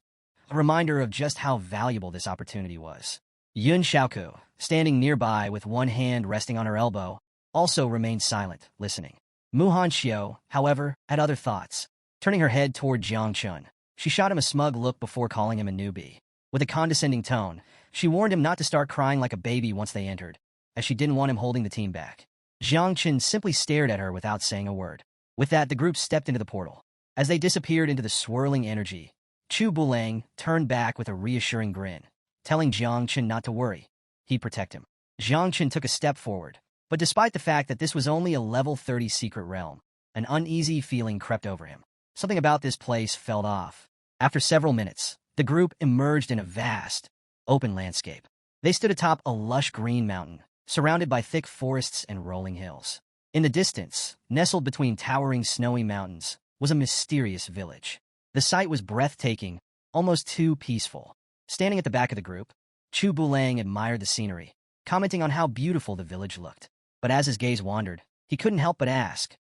A reminder of just how valuable this opportunity was. Yun Xiaoku, standing nearby with one hand resting on her elbow, also remained silent, listening. Mu Hanxiu, however, had other thoughts. Turning her head toward Jiang Chun, she shot him a smug look before calling him a newbie. With a condescending tone, she warned him not to start crying like a baby once they entered, as she didn't want him holding the team back. Jiang Chun simply stared at her without saying a word. With that, the group stepped into the portal. As they disappeared into the swirling energy, Chu Bulang turned back with a reassuring grin, telling Jiang Chun not to worry. He'd protect him. Jiang Chun took a step forward, but despite the fact that this was only a level 30 secret realm, an uneasy feeling crept over him. Something about this place felt off. After several minutes, the group emerged in a vast, open landscape. They stood atop a lush green mountain, surrounded by thick forests and rolling hills. In the distance, nestled between towering snowy mountains, was a mysterious village. The sight was breathtaking, almost too peaceful. Standing at the back of the group, Chu Bulang admired the scenery, commenting on how beautiful the village looked. But as his gaze wandered, he couldn't help but ask,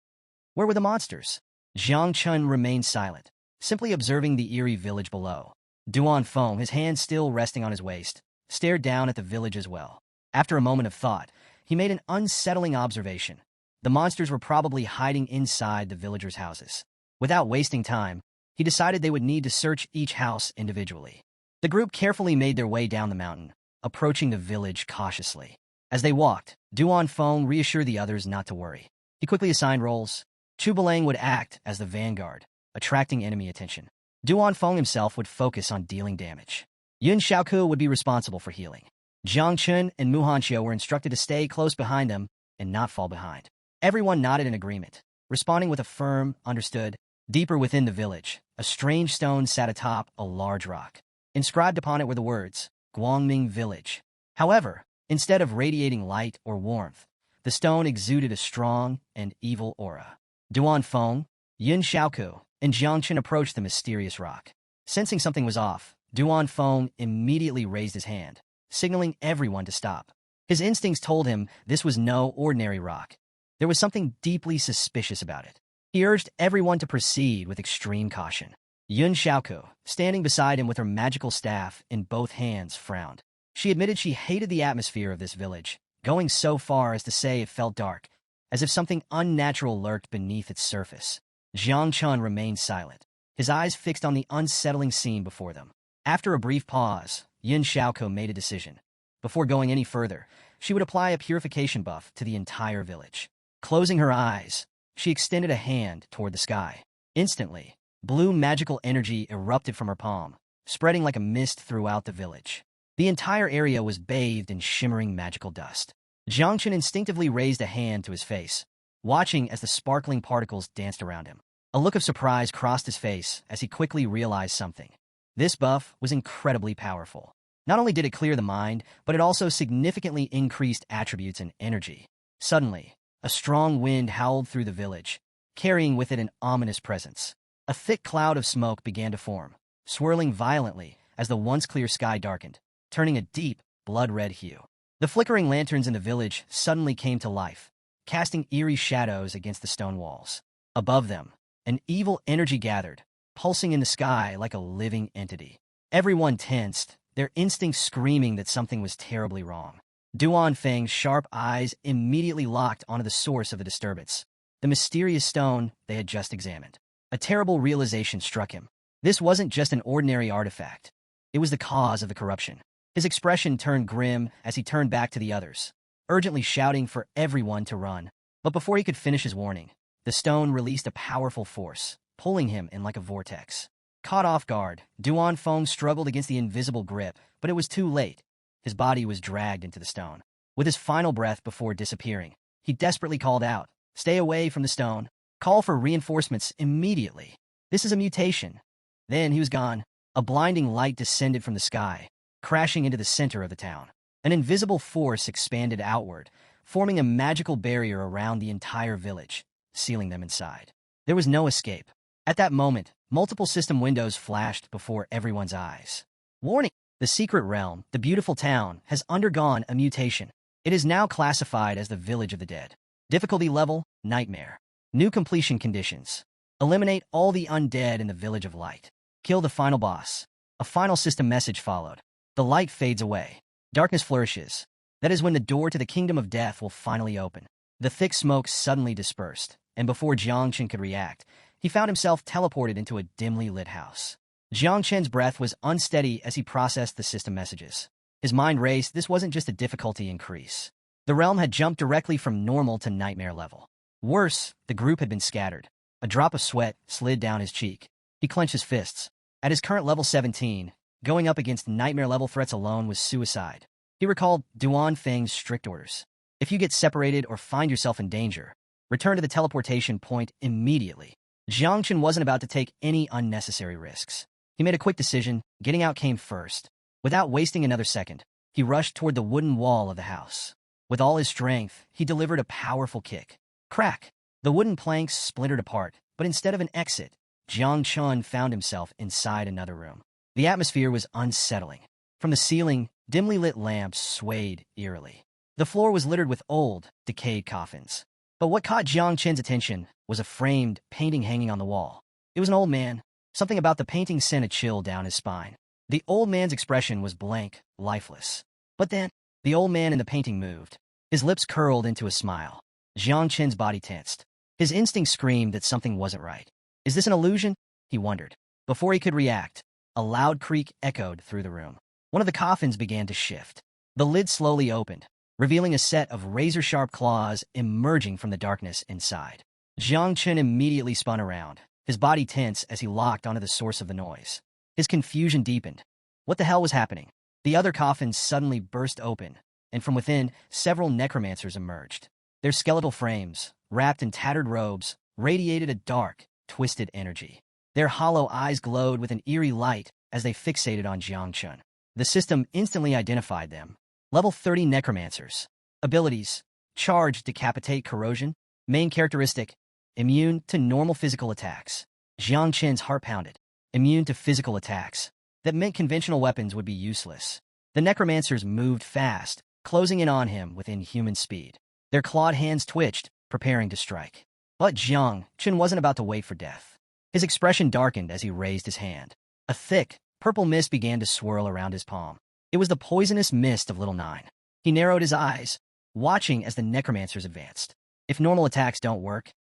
where were the monsters? Jiang Chun remained silent, simply observing the eerie village below. Duan Feng, his hand still resting on his waist, stared down at the village as well. After a moment of thought, he made an unsettling observation. The monsters were probably hiding inside the villagers' houses. Without wasting time, he decided they would need to search each house individually. The group carefully made their way down the mountain, approaching the village cautiously. As they walked, Duan Feng reassured the others not to worry. He quickly assigned roles. Chu Bulang would act as the vanguard, attracting enemy attention. Duan Feng himself would focus on dealing damage. Yun Xiaoku would be responsible for healing. Jiang Chun and Mu Hanxiu were instructed to stay close behind them and not fall behind. Everyone nodded in agreement, responding with a firm, understood. Deeper within the village, a strange stone sat atop a large rock. Inscribed upon it were the words, Guangming Village. However, instead of radiating light or warmth, the stone exuded a strong and evil aura. Duan Feng, Yun Xiaoku, and Jiang Chun approached the mysterious rock. Sensing something was off, Duan Feng immediately raised his hand, signaling everyone to stop. His instincts told him this was no ordinary rock. There was something deeply suspicious about it. He urged everyone to proceed with extreme caution. Yun Xiaoku, standing beside him with her magical staff in both hands, frowned. She admitted she hated the atmosphere of this village, going so far as to say it felt dark, as if something unnatural lurked beneath its surface. Jiang Chun remained silent, his eyes fixed on the unsettling scene before them. After a brief pause, Yin Xiaoko made a decision. Before going any further, she would apply a purification buff to the entire village. Closing her eyes, she extended a hand toward the sky. Instantly, blue magical energy erupted from her palm, spreading like a mist throughout the village. The entire area was bathed in shimmering magical dust. Jiang Chun instinctively raised a hand to his face, watching as the sparkling particles danced around him. A look of surprise crossed his face as he quickly realized something. This buff was incredibly powerful. Not only did it clear the mind, but it also significantly increased attributes and energy. Suddenly, a strong wind howled through the village, carrying with it an ominous presence. A thick cloud of smoke began to form, swirling violently as the once clear sky darkened, turning a deep, blood-red hue. The flickering lanterns in the village suddenly came to life, casting eerie shadows against the stone walls. Above them, an evil energy gathered, pulsing in the sky like a living entity. Everyone tensed, their instincts screaming that something was terribly wrong. Duan Feng's sharp eyes immediately locked onto the source of the disturbance, the mysterious stone they had just examined. A terrible realization struck him. This wasn't just an ordinary artifact. It was the cause of the corruption. His expression turned grim as he turned back to the others, urgently shouting for everyone to run. But before he could finish his warning, the stone released a powerful force, pulling him in like a vortex. Caught off guard, Duan Feng struggled against the invisible grip, but it was too late. His body was dragged into the stone. With his final breath before disappearing, he desperately called out, "Stay away from the stone. Call for reinforcements immediately. This is a mutation." Then he was gone. A blinding light descended from the sky, crashing into the center of the town. An invisible force expanded outward, forming a magical barrier around the entire village, sealing them inside. There was no escape. At that moment, multiple system windows flashed before everyone's eyes. Warning! The secret realm, the beautiful town, has undergone a mutation. It is now classified as the Village of the Dead. Difficulty level, Nightmare. New completion conditions. Eliminate all the undead in the Village of Light. Kill the final boss. A final system message followed. The light fades away. Darkness flourishes. That is when the door to the Kingdom of Death will finally open. The thick smoke suddenly dispersed, and before Jiang Chen could react, he found himself teleported into a dimly lit house. Jiang Chen's breath was unsteady as he processed the system messages. His mind raced. This wasn't just a difficulty increase. The realm had jumped directly from normal to nightmare level. Worse, the group had been scattered. A drop of sweat slid down his cheek. He clenched his fists. At his current level 17, going up against nightmare-level threats alone was suicide. He recalled Duan Feng's strict orders. If you get separated or find yourself in danger, return to the teleportation point immediately. Jiang Chen wasn't about to take any unnecessary risks. He made a quick decision. Getting out came first. Without wasting another second, he rushed toward the wooden wall of the house. With all his strength, he delivered a powerful kick. Crack! The wooden planks splintered apart, but instead of an exit, Jiang Chun found himself inside another room. The atmosphere was unsettling. From the ceiling, dimly lit lamps swayed eerily. The floor was littered with old, decayed coffins. But what caught Jiang Chen's attention was a framed painting hanging on the wall. It was an old man. Something about the painting sent a chill down his spine. The old man's expression was blank, lifeless. But then, the old man in the painting moved. His lips curled into a smile. Jiang Chen's body tensed. His instinct screamed that something wasn't right. Is this an illusion? He wondered. Before he could react, a loud creak echoed through the room. One of the coffins began to shift. The lid slowly opened, revealing a set of razor-sharp claws emerging from the darkness inside. Jiang Chen immediately spun around, his body tense as he locked onto the source of the noise. His confusion deepened. What the hell was happening? The other coffins suddenly burst open, and from within, several necromancers emerged. Their skeletal frames, wrapped in tattered robes, radiated a dark, twisted energy. Their hollow eyes glowed with an eerie light as they fixated on Jiang Chun. The system instantly identified them. Level 30 Necromancers. Abilities: Charge, Decapitate, Corrosion. Main characteristic: Immune to normal physical attacks. Jiang Chen's heart pounded. Immune to physical attacks. That meant conventional weapons would be useless. The Necromancers moved fast, closing in on him with inhuman speed. Their clawed hands twitched, preparing to strike. But Jiang Chen wasn't about to wait for death. His expression darkened as he raised his hand. A thick, purple mist began to swirl around his palm. It was the poisonous mist of Little Nine. He narrowed his eyes, watching as the necromancers advanced. If normal attacks don't work,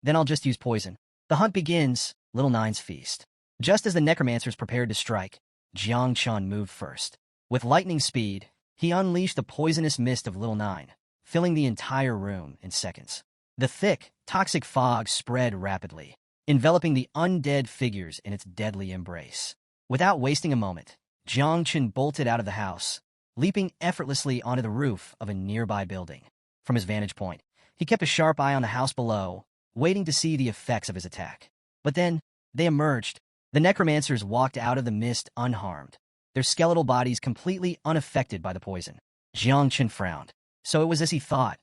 then I'll just use poison. The hunt begins, Little Nine's feast. Just as the necromancers prepared to strike, Jiang Chun moved first. With lightning speed, he unleashed the poisonous mist of Little Nine, filling the entire room in seconds. The thick, toxic fog spread rapidly, enveloping the undead figures in its deadly embrace. Without wasting a moment, Jiang Chun bolted out of the house, leaping effortlessly onto the roof of a nearby building. From his vantage point, he kept a sharp eye on the house below, waiting to see the effects of his attack. But then, they emerged. The necromancers walked out of the mist unharmed, their skeletal bodies completely unaffected by the poison. Jiang Chun frowned. So it was as he thought.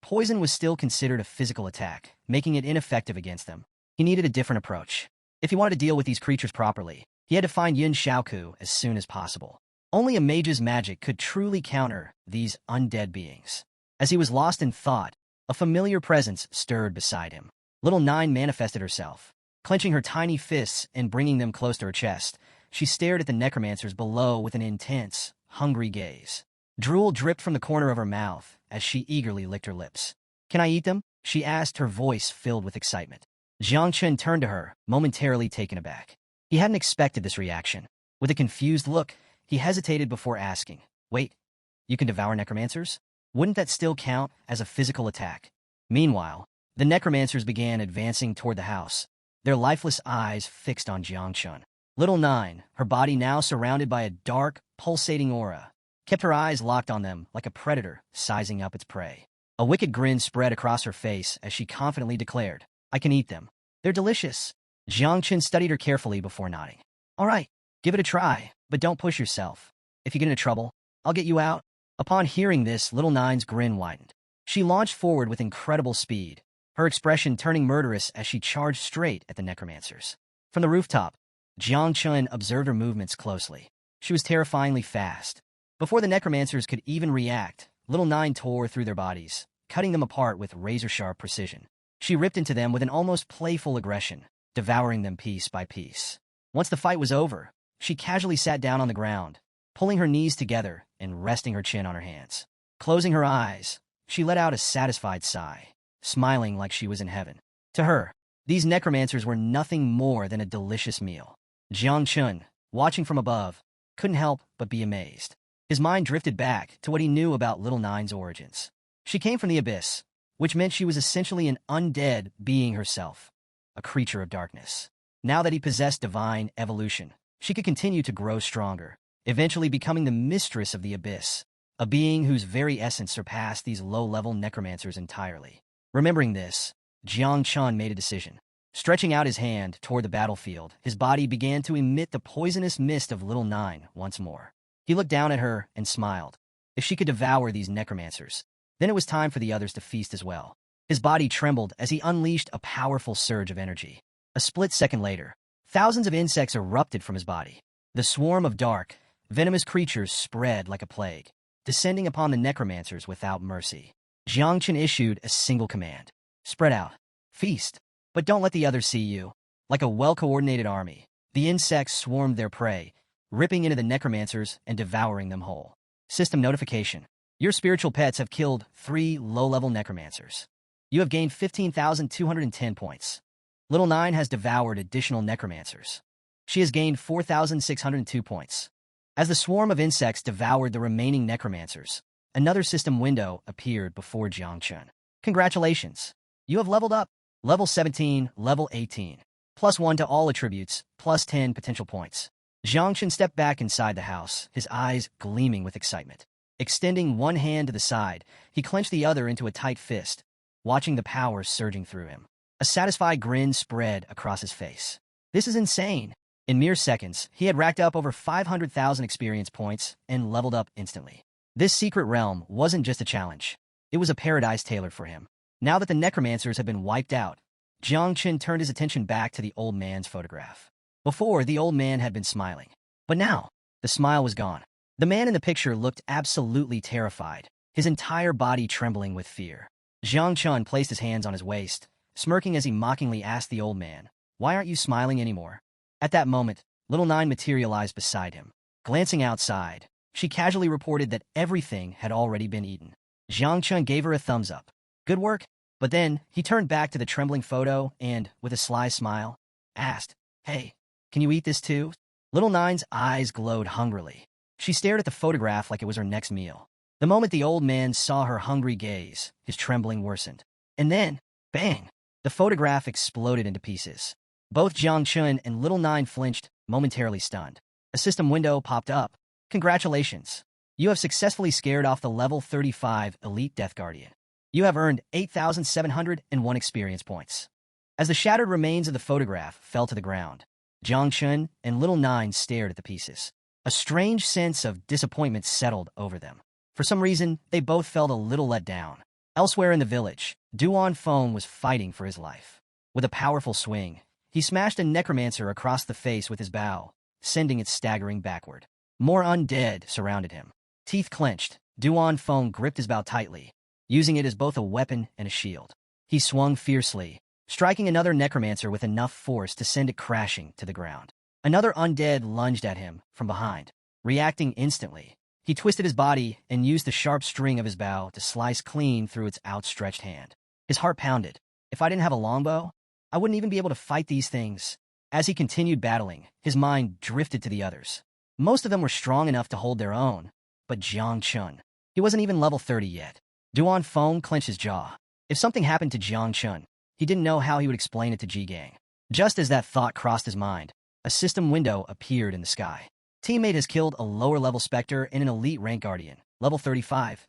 Poison was still considered a physical attack, making it ineffective against them. He needed a different approach. If he wanted to deal with these creatures properly, he had to find Yin Xiaoku as soon as possible. Only a mage's magic could truly counter these undead beings. As he was lost in thought, a familiar presence stirred beside him. Little Nine manifested herself. Clenching her tiny fists and bringing them close to her chest, she stared at the necromancers below with an intense, hungry gaze. Drool dripped from the corner of her mouth as she eagerly licked her lips. "Can I eat them?" she asked, her voice filled with excitement. Jiang Chun turned to her, momentarily taken aback. He hadn't expected this reaction. With a confused look, he hesitated before asking, "Wait, you can devour necromancers? Wouldn't that still count as a physical attack?" Meanwhile, the necromancers began advancing toward the house, their lifeless eyes fixed on Jiang Chun. Little Nine, her body now surrounded by a dark, pulsating aura, kept her eyes locked on them like a predator sizing up its prey. A wicked grin spread across her face as she confidently declared, "I can eat them. They're delicious." Jiang Chun studied her carefully before nodding. "All right, give it a try, but don't push yourself. If you get into trouble, I'll get you out." Upon hearing this, Little Nine's grin widened. She launched forward with incredible speed, her expression turning murderous as she charged straight at the necromancers. From the rooftop, Jiang Chun observed her movements closely. She was terrifyingly fast. Before the necromancers could even react, Little Nine tore through their bodies, cutting them apart with razor-sharp precision. She ripped into them with an almost playful aggression, devouring them piece by piece. Once the fight was over, she casually sat down on the ground, pulling her knees together and resting her chin on her hands. Closing her eyes, she let out a satisfied sigh, smiling like she was in heaven. To her, these necromancers were nothing more than a delicious meal. Jiang Chun, watching from above, couldn't help but be amazed. His mind drifted back to what he knew about Little Nine's origins. She came from the abyss, which meant she was essentially an undead being herself, a creature of darkness. Now that he possessed divine evolution, she could continue to grow stronger, eventually becoming the mistress of the abyss, a being whose very essence surpassed these low-level necromancers entirely. Remembering this, Jiang Chun made a decision. Stretching out his hand toward the battlefield, his body began to emit the poisonous mist of Little Nine once more. He looked down at her and smiled. If she could devour these necromancers, then it was time for the others to feast as well. His body trembled as he unleashed a powerful surge of energy. A split second later, thousands of insects erupted from his body. The swarm of dark, venomous creatures spread like a plague, descending upon the necromancers without mercy. Jiang Chun issued a single command. "Spread out. Feast. But don't let the others see you." Like a well-coordinated army, the insects swarmed their prey, ripping into the necromancers and devouring them whole. System notification. Your spiritual pets have killed 3 low-level necromancers. You have gained 15,210 points. Little Nine has devoured additional necromancers. She has gained 4,602 points. As the swarm of insects devoured the remaining necromancers, another system window appeared before Jiang Chun. "Congratulations. You have leveled up. Level 17, level 18. +1 to all attributes, +10 potential points." Jiang Chun stepped back inside the house, his eyes gleaming with excitement. Extending one hand to the side, he clenched the other into a tight fist, watching the power surging through him. A satisfied grin spread across his face. This is insane. In mere seconds, he had racked up over 500,000 experience points and leveled up instantly. This secret realm wasn't just a challenge. It was a paradise tailored for him. Now that the necromancers had been wiped out, Jiang Chun turned his attention back to the old man's photograph. Before, the old man had been smiling. But now, the smile was gone. The man in the picture looked absolutely terrified, his entire body trembling with fear. Jiang Chun placed his hands on his waist, smirking as he mockingly asked the old man, "Why aren't you smiling anymore?" At that moment, Little Nine materialized beside him. Glancing outside, She casually reported that everything had already been eaten. Jiang Chun gave her a thumbs up. Good work. But then he turned back to the trembling photo and, with a sly smile, asked, "Hey, can you eat this too?" Little Nine's eyes glowed hungrily. She stared at the photograph like it was her next meal. The moment the old man saw her hungry gaze, his trembling worsened. And then, bang! The photograph exploded into pieces. Both Jiang Chun and Little Nine flinched, momentarily stunned. A system window popped up. Congratulations. You have successfully scared off the level 35 Elite Death Guardian. You have earned 8,701 experience points. As the shattered remains of the photograph fell to the ground, Jiang Chun and Little Nine stared at the pieces. A strange sense of disappointment settled over them. For some reason, they both felt a little let down. Elsewhere in the village, Duan Feng was fighting for his life. With a powerful swing, he smashed a necromancer across the face with his bow, sending it staggering backward. More undead surrounded him. Teeth clenched, Duan Feng gripped his bow tightly, using it as both a weapon and a shield. He swung fiercely, striking another necromancer with enough force to send it crashing to the ground. Another undead lunged at him from behind. Reacting instantly, he twisted his body and used the sharp string of his bow to slice clean through its outstretched hand. His heart pounded. If I didn't have a longbow, I wouldn't even be able to fight these things. As he continued battling, his mind drifted to the others. Most of them were strong enough to hold their own, but Jiang Chun, he wasn't even level 30 yet. Duan Feng clenched his jaw. If something happened to Jiang Chun, he didn't know how he would explain it to Ji Gang. Just as that thought crossed his mind, a system window appeared in the sky. Teammate has killed a lower-level Spectre and an elite rank Guardian, level 35.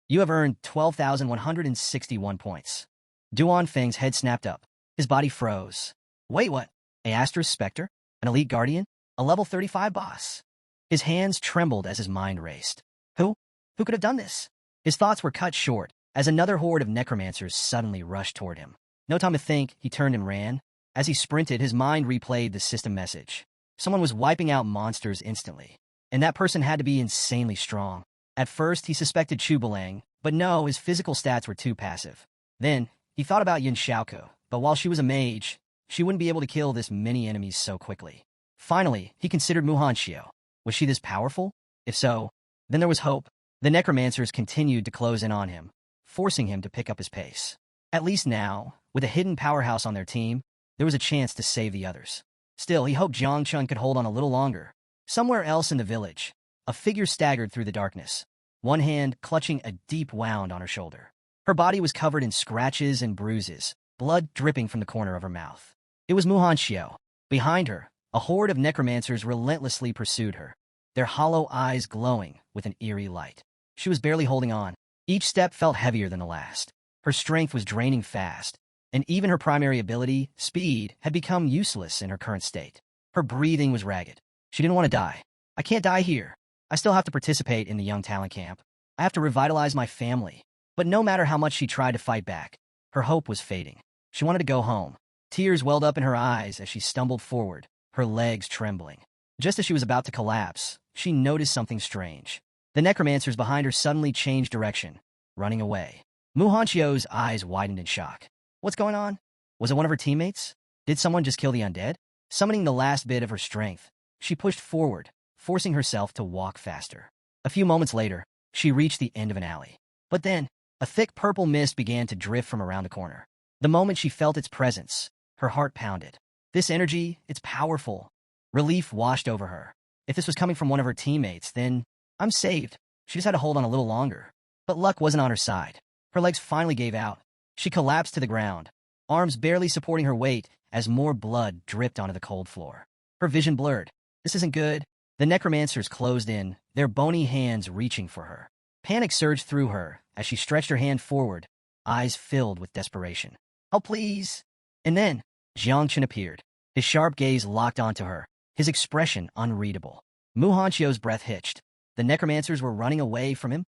You have earned 12,161 points. Duan Feng's head snapped up. His body froze. Wait, what? A Asterisk Spectre? An elite Guardian? A level 35 boss? His hands trembled as his mind raced. Who? Who could have done this? His thoughts were cut short as another horde of necromancers suddenly rushed toward him. No time to think, he turned and ran. As he sprinted, his mind replayed the system message. Someone was wiping out monsters instantly, and that person had to be insanely strong. At first, he suspected Chu Balang, but no, his physical stats were too passive. Then, he thought about Yin Xiaoko, but while she was a mage, she wouldn't be able to kill this many enemies so quickly. Finally, he considered Muhanxio. Was she this powerful? If so, then there was hope. The necromancers continued to close in on him, forcing him to pick up his pace. At least now, with a hidden powerhouse on their team, there was a chance to save the others. Still, he hoped Jiang Chun could hold on a little longer. Somewhere else in the village, a figure staggered through the darkness, one hand clutching a deep wound on her shoulder. Her body was covered in scratches and bruises, blood dripping from the corner of her mouth. It was Muhanxio. Behind her, a horde of necromancers relentlessly pursued her, their hollow eyes glowing with an eerie light. She was barely holding on. Each step felt heavier than the last. Her strength was draining fast, and even her primary ability, speed, had become useless in her current state. Her breathing was ragged. She didn't want to die. I can't die here. I still have to participate in the young talent camp. I have to revitalize my family. But no matter how much she tried to fight back, her hope was fading. She wanted to go home. Tears welled up in her eyes as she stumbled forward, her legs trembling. Just as she was about to collapse, she noticed something strange. The necromancers behind her suddenly changed direction, running away. Muhanxio's eyes widened in shock. What's going on? Was it one of her teammates? Did someone just kill the undead? Summoning the last bit of her strength, she pushed forward, forcing herself to walk faster. A few moments later, she reached the end of an alley. But then, a thick purple mist began to drift from around the corner. The moment she felt its presence, her heart pounded. This energy, it's powerful. Relief washed over her. If this was coming from one of her teammates, then I'm saved. She just had to hold on a little longer. But luck wasn't on her side. Her legs finally gave out. She collapsed to the ground, arms barely supporting her weight as more blood dripped onto the cold floor. Her vision blurred. This isn't good. The necromancers closed in, their bony hands reaching for her. Panic surged through her as she stretched her hand forward, eyes filled with desperation. Oh, please. And then, Jiang Chun appeared. His sharp gaze locked onto her, his expression unreadable. Muhanxio's breath hitched. The necromancers were running away from him.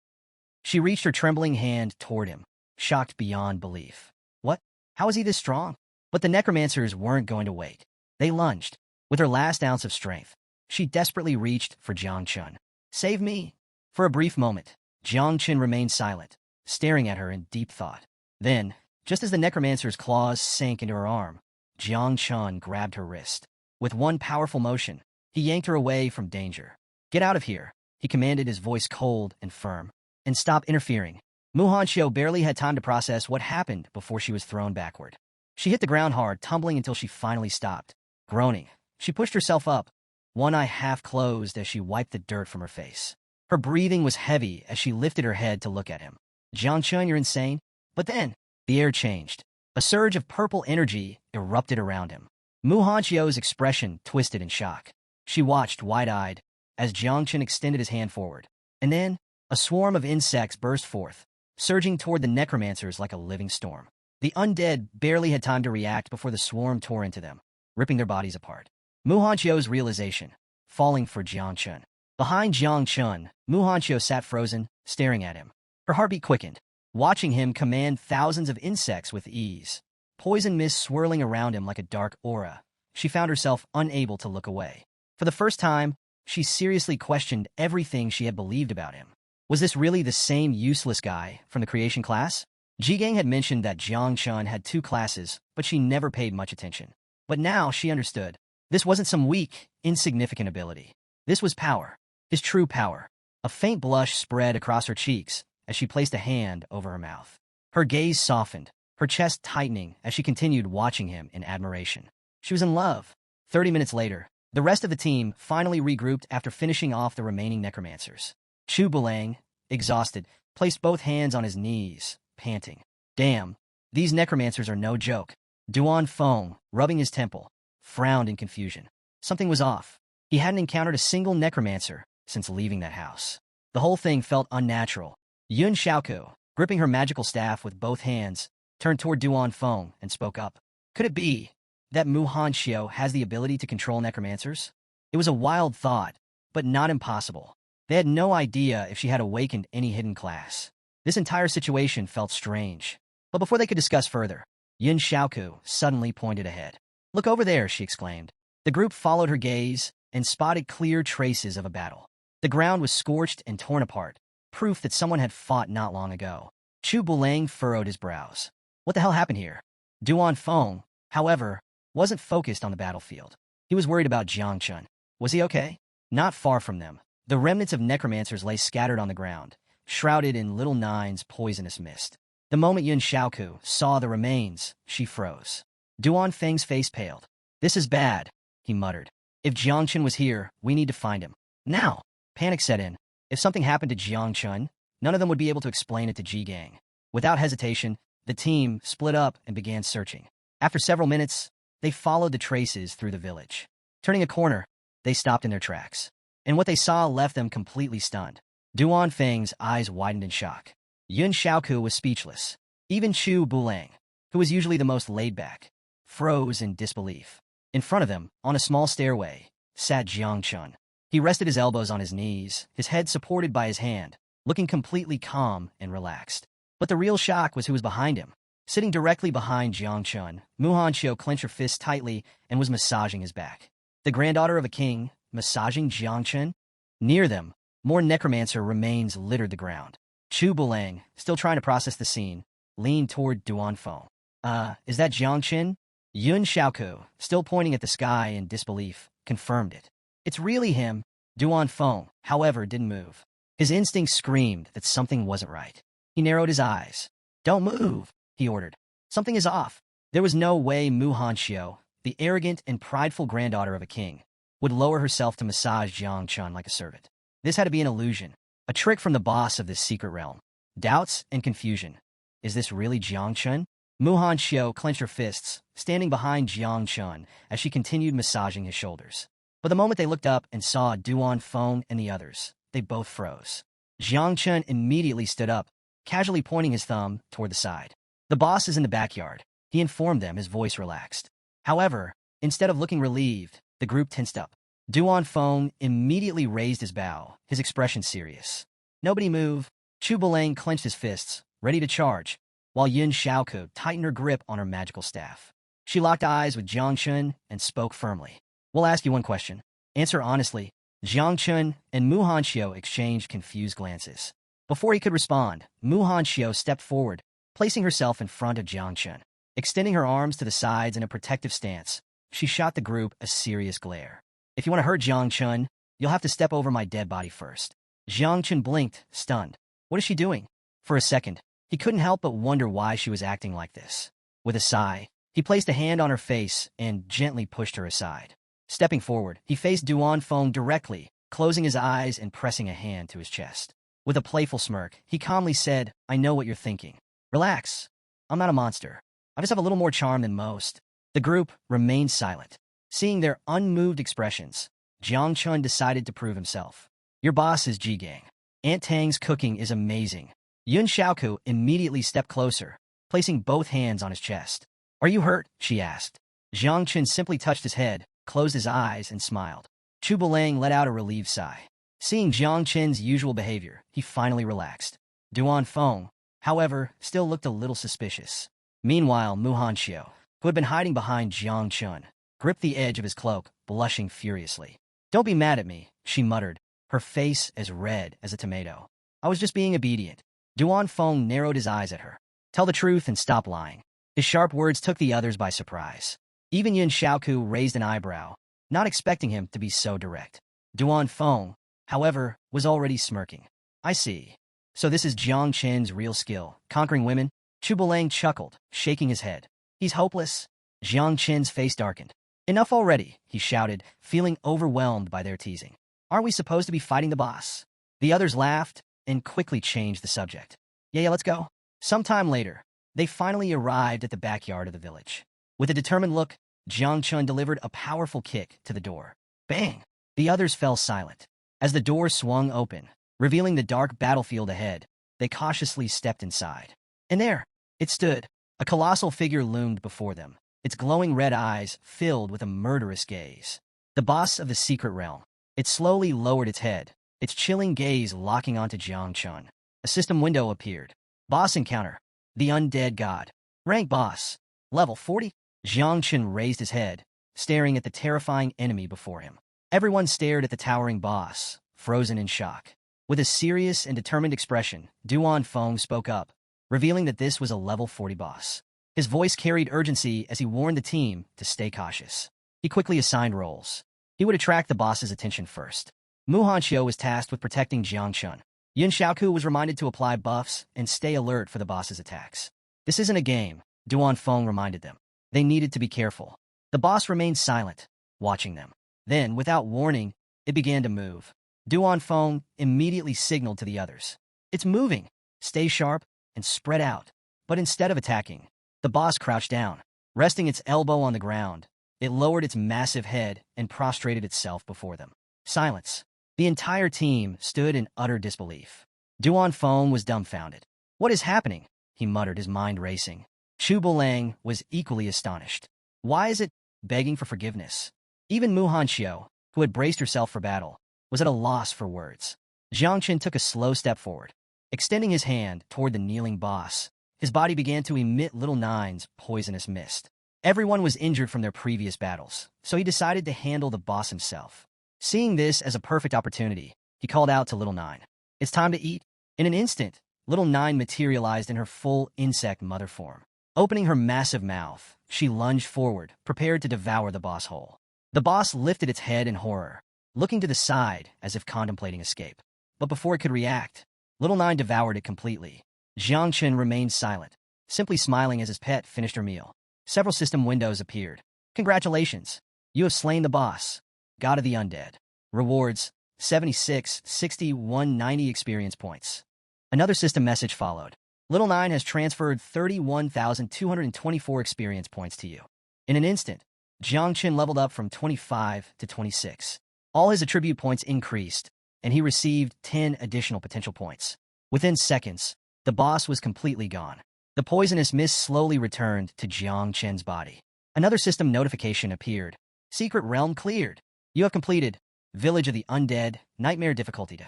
She reached her trembling hand toward him, shocked beyond belief. What? How is he this strong? But the necromancers weren't going to wait. They lunged. With her last ounce of strength, she desperately reached for Jiang Chun. Save me! For a brief moment, Jiang Chun remained silent, staring at her in deep thought. Then, just as the necromancer's claws sank into her arm, Jiang Chun grabbed her wrist. With one powerful motion, he yanked her away from danger. Get out of here. he commanded, his voice cold and firm. And stop interfering. Mu Hanxiu barely had time to process what happened before she was thrown backward. She hit the ground hard, tumbling until she finally stopped. Groaning, she pushed herself up, one eye half closed as she wiped the dirt from her face. Her breathing was heavy as she lifted her head to look at him. Jiang Chun, you're insane? But then, the air changed. A surge of purple energy erupted around him. Mu Hanxiu's expression twisted in shock. She watched, wide-eyed, as Jiang Chun extended his hand forward. And then, a swarm of insects burst forth, surging toward the necromancers like a living storm. The undead barely had time to react before the swarm tore into them, ripping their bodies apart. Mu Hanxiu's realization, falling for Jiang Chun. Behind Jiang Chun, Mu Hanxiu sat frozen, staring at him. Her heartbeat quickened, watching him command thousands of insects with ease. Poison mist swirling around him like a dark aura. She found herself unable to look away. For the first time, she seriously questioned everything she had believed about him. Was this really the same useless guy from the creation class? Jigang had mentioned that Jiang Chun had 2 classes, but she never paid much attention. But now she understood. This wasn't some weak, insignificant ability. This was power. His true power. A faint blush spread across her cheeks as she placed a hand over her mouth. Her gaze softened, her chest tightening as she continued watching him in admiration. She was in love. 30 minutes later, the rest of the team finally regrouped after finishing off the remaining necromancers. Chu Bulang, exhausted, placed both hands on his knees, panting. Damn, these necromancers are no joke. Duan Feng, rubbing his temple, frowned in confusion. Something was off. He hadn't encountered a single necromancer since leaving that house. The whole thing felt unnatural. Yun Xiaoku, gripping her magical staff with both hands, turned toward Duan Feng and spoke up. Could it be that Mu Hanxiu has the ability to control necromancers? It was a wild thought, but not impossible. They had no idea if she had awakened any hidden class. This entire situation felt strange. But before they could discuss further, Yun Xiaoku suddenly pointed ahead. Look over there, she exclaimed. The group followed her gaze and spotted clear traces of a battle. The ground was scorched and torn apart, proof that someone had fought not long ago. Chu Bulang furrowed his brows. What the hell happened here? Duan Feng, however, wasn't focused on the battlefield. He was worried about Jiang Chun. Was he okay? Not far from them, the remnants of necromancers lay scattered on the ground, shrouded in Little Nine's poisonous mist. The moment Yun Xiaoku saw the remains, she froze. Duan Feng's face paled. This is bad, he muttered. If Jiang Chun was here, we need to find him. Now! Panic set in. If something happened to Jiang Chun, none of them would be able to explain it to Ji Gang. Without hesitation, the team split up and began searching. After several minutes, they followed the traces through the village. Turning a corner, they stopped in their tracks. And what they saw left them completely stunned. Duan Feng's eyes widened in shock. Yun Xiaoku was speechless. Even Chu Bulang, who was usually the most laid-back, froze in disbelief. In front of them, on a small stairway, sat Jiang Chun. He rested his elbows on his knees, his head supported by his hand, looking completely calm and relaxed. But the real shock was who was behind him. Sitting directly behind Jiang Chun, Mu Hanxiu clenched her fists tightly and was massaging his back. The granddaughter of a king, massaging Jiang Chun? Near them, more necromancer remains littered the ground. Chu Bulang, still trying to process the scene, leaned toward Duan Feng. Is that Jiang Chun? Yun Xiaoku, still pointing at the sky in disbelief, confirmed it. It's really him. Duan Feng, however, didn't move. His instincts screamed that something wasn't right. He narrowed his eyes. Don't move, he ordered. Something is off. There was no way Mu Hanxiu, the arrogant and prideful granddaughter of a king, would lower herself to massage Jiang Chun like a servant. This had to be an illusion, a trick from the boss of this secret realm. Doubts and confusion. Is this really Jiang Chun? Mu Hanxiu clenched her fists, standing behind Jiang Chun as she continued massaging his shoulders. But the moment they looked up and saw Duan Feng and the others, they both froze. Jiang Chun immediately stood up, casually pointing his thumb toward the side. The boss is in the backyard, he informed them, his voice relaxed. However, instead of looking relieved, the group tensed up. Duan Feng immediately raised his bow, his expression serious. Nobody move. Chu Bulang clenched his fists, ready to charge, while Yun Xiaoku tightened her grip on her magical staff. She locked eyes with Jiang Chun and spoke firmly. We'll ask you one question. Answer honestly. Jiang Chun and Mu Hanxiu exchanged confused glances. Before he could respond, Mu Hanxiu stepped forward, placing herself in front of Jiang Chun. Extending her arms to the sides in a protective stance, she shot the group a serious glare. If you want to hurt Jiang Chun, you'll have to step over my dead body first. Jiang Chen blinked, stunned. What is she doing? For a second, he couldn't help but wonder why she was acting like this. With a sigh, he placed a hand on her face and gently pushed her aside. Stepping forward, he faced Duan Feng directly, closing his eyes and pressing a hand to his chest. With a playful smirk, he calmly said, I know what you're thinking. Relax. I'm not a monster. I just have a little more charm than most. The group remained silent. Seeing their unmoved expressions, Jiang Chun decided to prove himself. Your boss is Ji-gang. Aunt Tang's cooking is amazing. Yun Xiaoku immediately stepped closer, placing both hands on his chest. Are you hurt? She asked. Jiang Chun simply touched his head, closed his eyes, and smiled. Chu Bulang let out a relieved sigh. Seeing Jiang Chen's usual behavior, he finally relaxed. Duan Feng, however, still looked a little suspicious. Meanwhile, Muhan Xiao, who had been hiding behind Jiang Chun, gripped the edge of his cloak, blushing furiously. Don't be mad at me, she muttered, her face as red as a tomato. I was just being obedient. Duan Feng narrowed his eyes at her. Tell the truth and stop lying. His sharp words took the others by surprise. Even Yun Xiaoku raised an eyebrow, not expecting him to be so direct. Duan Feng, however, was already smirking. I see. So this is Jiang Chen's real skill, conquering women? Chu Bulang chuckled, shaking his head. He's hopeless. Jiang Chen's face darkened. Enough already, he shouted, feeling overwhelmed by their teasing. Aren't we supposed to be fighting the boss? The others laughed and quickly changed the subject. Yeah, let's go. Sometime later, they finally arrived at the backyard of the village. With a determined look, Jiang Chun delivered a powerful kick to the door. Bang! The others fell silent. As the door swung open, revealing the dark battlefield ahead, they cautiously stepped inside. And there, it stood. A colossal figure loomed before them, its glowing red eyes filled with a murderous gaze. The boss of the secret realm. It slowly lowered its head, its chilling gaze locking onto Jiang Chun. A system window appeared. Boss encounter. The undead god. Rank boss. Level 40. Jiang Chun raised his head, staring at the terrifying enemy before him. Everyone stared at the towering boss, frozen in shock. With a serious and determined expression, Duan Feng spoke up, revealing that this was a level 40 boss. His voice carried urgency as he warned the team to stay cautious. He quickly assigned roles. He would attract the boss's attention first. Mu Hanxiu was tasked with protecting Jiang Chun. Yun Xiaoku was reminded to apply buffs and stay alert for the boss's attacks. This isn't a game, Duan Feng reminded them. They needed to be careful. The boss remained silent, watching them. Then, without warning, it began to move. Duan Feng immediately signaled to the others. It's moving. Stay sharp and spread out. But instead of attacking, the boss crouched down. Resting its elbow on the ground, it lowered its massive head and prostrated itself before them. Silence. The entire team stood in utter disbelief. Duan Feng was dumbfounded. What is happening? He muttered, his mind racing. Chu Bulang was equally astonished. Why is it begging for forgiveness? Even Mu Hanxiu, who had braced herself for battle, was at a loss for words. Jiang Chen took a slow step forward. Extending his hand toward the kneeling boss, his body began to emit Little Nine's poisonous mist. Everyone was injured from their previous battles, so he decided to handle the boss himself. Seeing this as a perfect opportunity, he called out to Little Nine. It's time to eat. In an instant, Little Nine materialized in her full insect mother form. Opening her massive mouth, she lunged forward, prepared to devour the boss whole. The boss lifted its head in horror, looking to the side as if contemplating escape. But before it could react, Little Nine devoured it completely. Jiang Chen remained silent, simply smiling as his pet finished her meal. Several system windows appeared. Congratulations! You have slain the boss, God of the Undead. Rewards, 76, 60, 190 experience points. Another system message followed. Little Nine has transferred 31,224 experience points to you. In an instant, Jiang Chen leveled up from 25 to 26. All his attribute points increased, and he received 10 additional potential points. Within seconds, the boss was completely gone. The poisonous mist slowly returned to Jiang Chen's body. Another system notification appeared. Secret Realm cleared. You have completed Village of the Undead, Nightmare difficulty.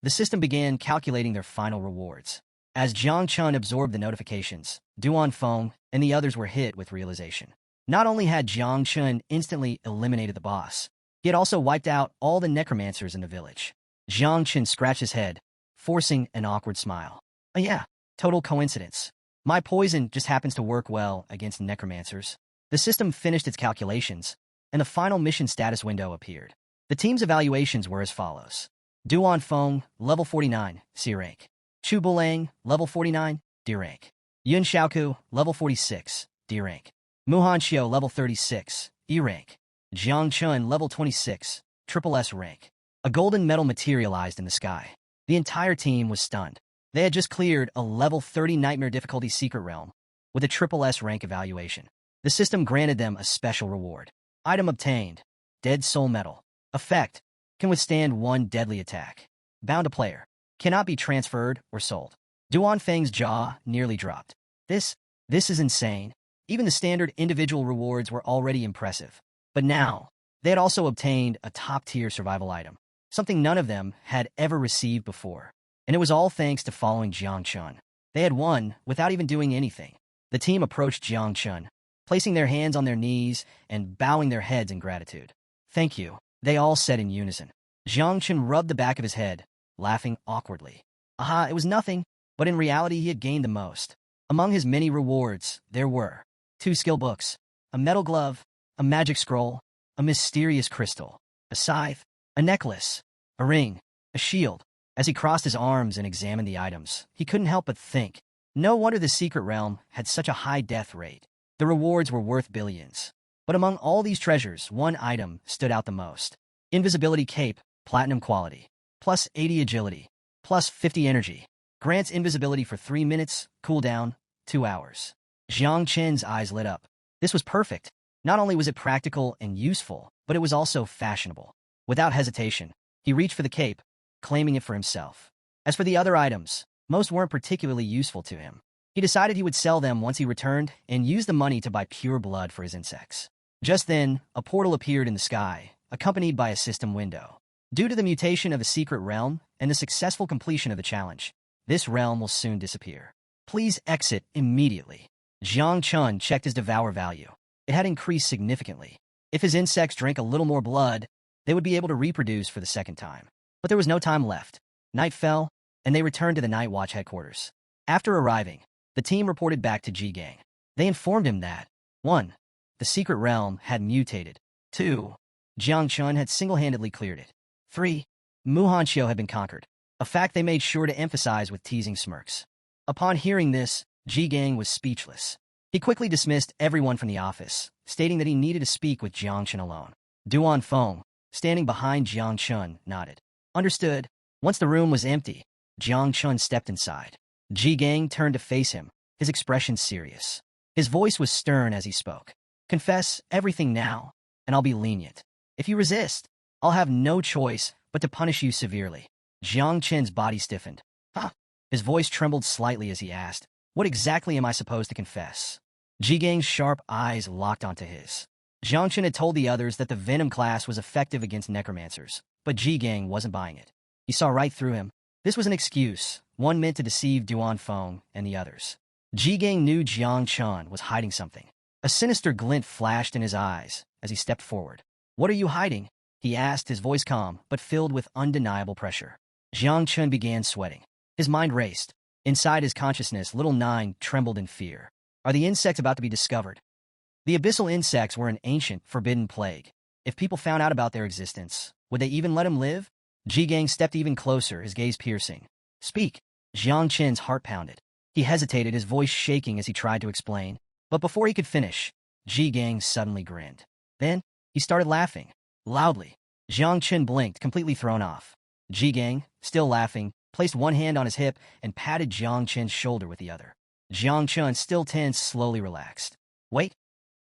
The system began calculating their final rewards. As Jiang Chun absorbed the notifications, Duan Feng and the others were hit with realization. Not only had Jiang Chun instantly eliminated the boss, he had also wiped out all the necromancers in the village. Jiang Chun scratched his head, forcing an awkward smile. Oh yeah, total coincidence. My poison just happens to work well against necromancers. The system finished its calculations, and the final mission status window appeared. The team's evaluations were as follows. Duan Feng, level 49, C rank. Chu Bulang, level 49, D rank. Yun Xiaoku, level 46, D rank. Muhan Xiao, level 36, E rank. Jiang Chun, level 26, triple S rank. A golden medal materialized in the sky. The entire team was stunned. They had just cleared a level 30 Nightmare difficulty secret realm with a triple S rank evaluation. The system granted them a special reward. Item obtained. Dead Soul Medal. Effect. Can withstand one deadly attack. Bound to player. Cannot be transferred or sold. Duan Feng's jaw nearly dropped. This is insane. Even the standard individual rewards were already impressive. But now, they had also obtained a top-tier survival item. Something none of them had ever received before. And it was all thanks to following Jiang Chun. They had won without even doing anything. The team approached Jiang Chun, placing their hands on their knees and bowing their heads in gratitude. Thank you, they all said in unison. Jiang Chun rubbed the back of his head, laughing awkwardly. Aha, it was nothing, but in reality he had gained the most. Among his many rewards, there were 2 skill books, a metal glove, a magic scroll, a mysterious crystal, a scythe, a necklace, a ring, a shield. As he crossed his arms and examined the items, he couldn't help but think, no wonder the secret realm had such a high death rate. The rewards were worth billions. But among all these treasures, one item stood out the most. Invisibility Cape, Platinum Quality. Plus 80 Agility. Plus 50 Energy. Grants invisibility for 3 minutes, cooldown, 2 hours. Jiang Chen's eyes lit up. This was perfect. Not only was it practical and useful, but it was also fashionable. Without hesitation, he reached for the cape, claiming it for himself. As for the other items, most weren't particularly useful to him. He decided he would sell them once he returned and use the money to buy pure blood for his insects. Just then, a portal appeared in the sky, accompanied by a system window. Due to the mutation of a secret realm and the successful completion of the challenge, this realm will soon disappear. Please exit immediately. Jiang Chun checked his devour value. It had increased significantly. If his insects drank a little more blood, they would be able to reproduce for the second time. But there was no time left. Night fell, and they returned to the Night Watch headquarters. After arriving, the team reported back to Ji Gang. They informed him that 1. The secret realm had mutated. 2. Jiang Chun had single-handedly cleared it. 3. Muhan Xiao had been conquered, a fact they made sure to emphasize with teasing smirks. Upon hearing this, Ji Gang was speechless. He quickly dismissed everyone from the office, stating that he needed to speak with Jiang Chun alone. Duan Feng, standing behind Jiang Chun, nodded. Understood. Once the room was empty, Jiang Chun stepped inside. Ji Gang turned to face him, his expression serious. His voice was stern as he spoke. Confess everything now, and I'll be lenient. If you resist, I'll have no choice but to punish you severely. Jiang Chen's body stiffened. Huh? His voice trembled slightly as he asked, what exactly am I supposed to confess? Ji Gang's sharp eyes locked onto his. Jiang Chen had told the others that the Venom class was effective against necromancers, but Ji Gang wasn't buying it. He saw right through him. This was an excuse, one meant to deceive Duan Feng and the others. Ji Gang knew Jiang Chun was hiding something. A sinister glint flashed in his eyes as he stepped forward. What are you hiding? He asked, his voice calm, but filled with undeniable pressure. Jiang Chun began sweating. His mind raced. Inside his consciousness, little Nine trembled in fear. Are the insects about to be discovered? The abyssal insects were an ancient, forbidden plague. If people found out about their existence, would they even let him live? Ji Gang stepped even closer, his gaze piercing. Speak. Jiang Chen's heart pounded. He hesitated, his voice shaking as he tried to explain. But before he could finish, Ji Gang suddenly grinned. Then, he started laughing. Loudly. Jiang Chen blinked, completely thrown off. Ji Gang, still laughing, placed one hand on his hip and patted Jiang Chen's shoulder with the other. Jiang Chen, still tense, slowly relaxed. Wait.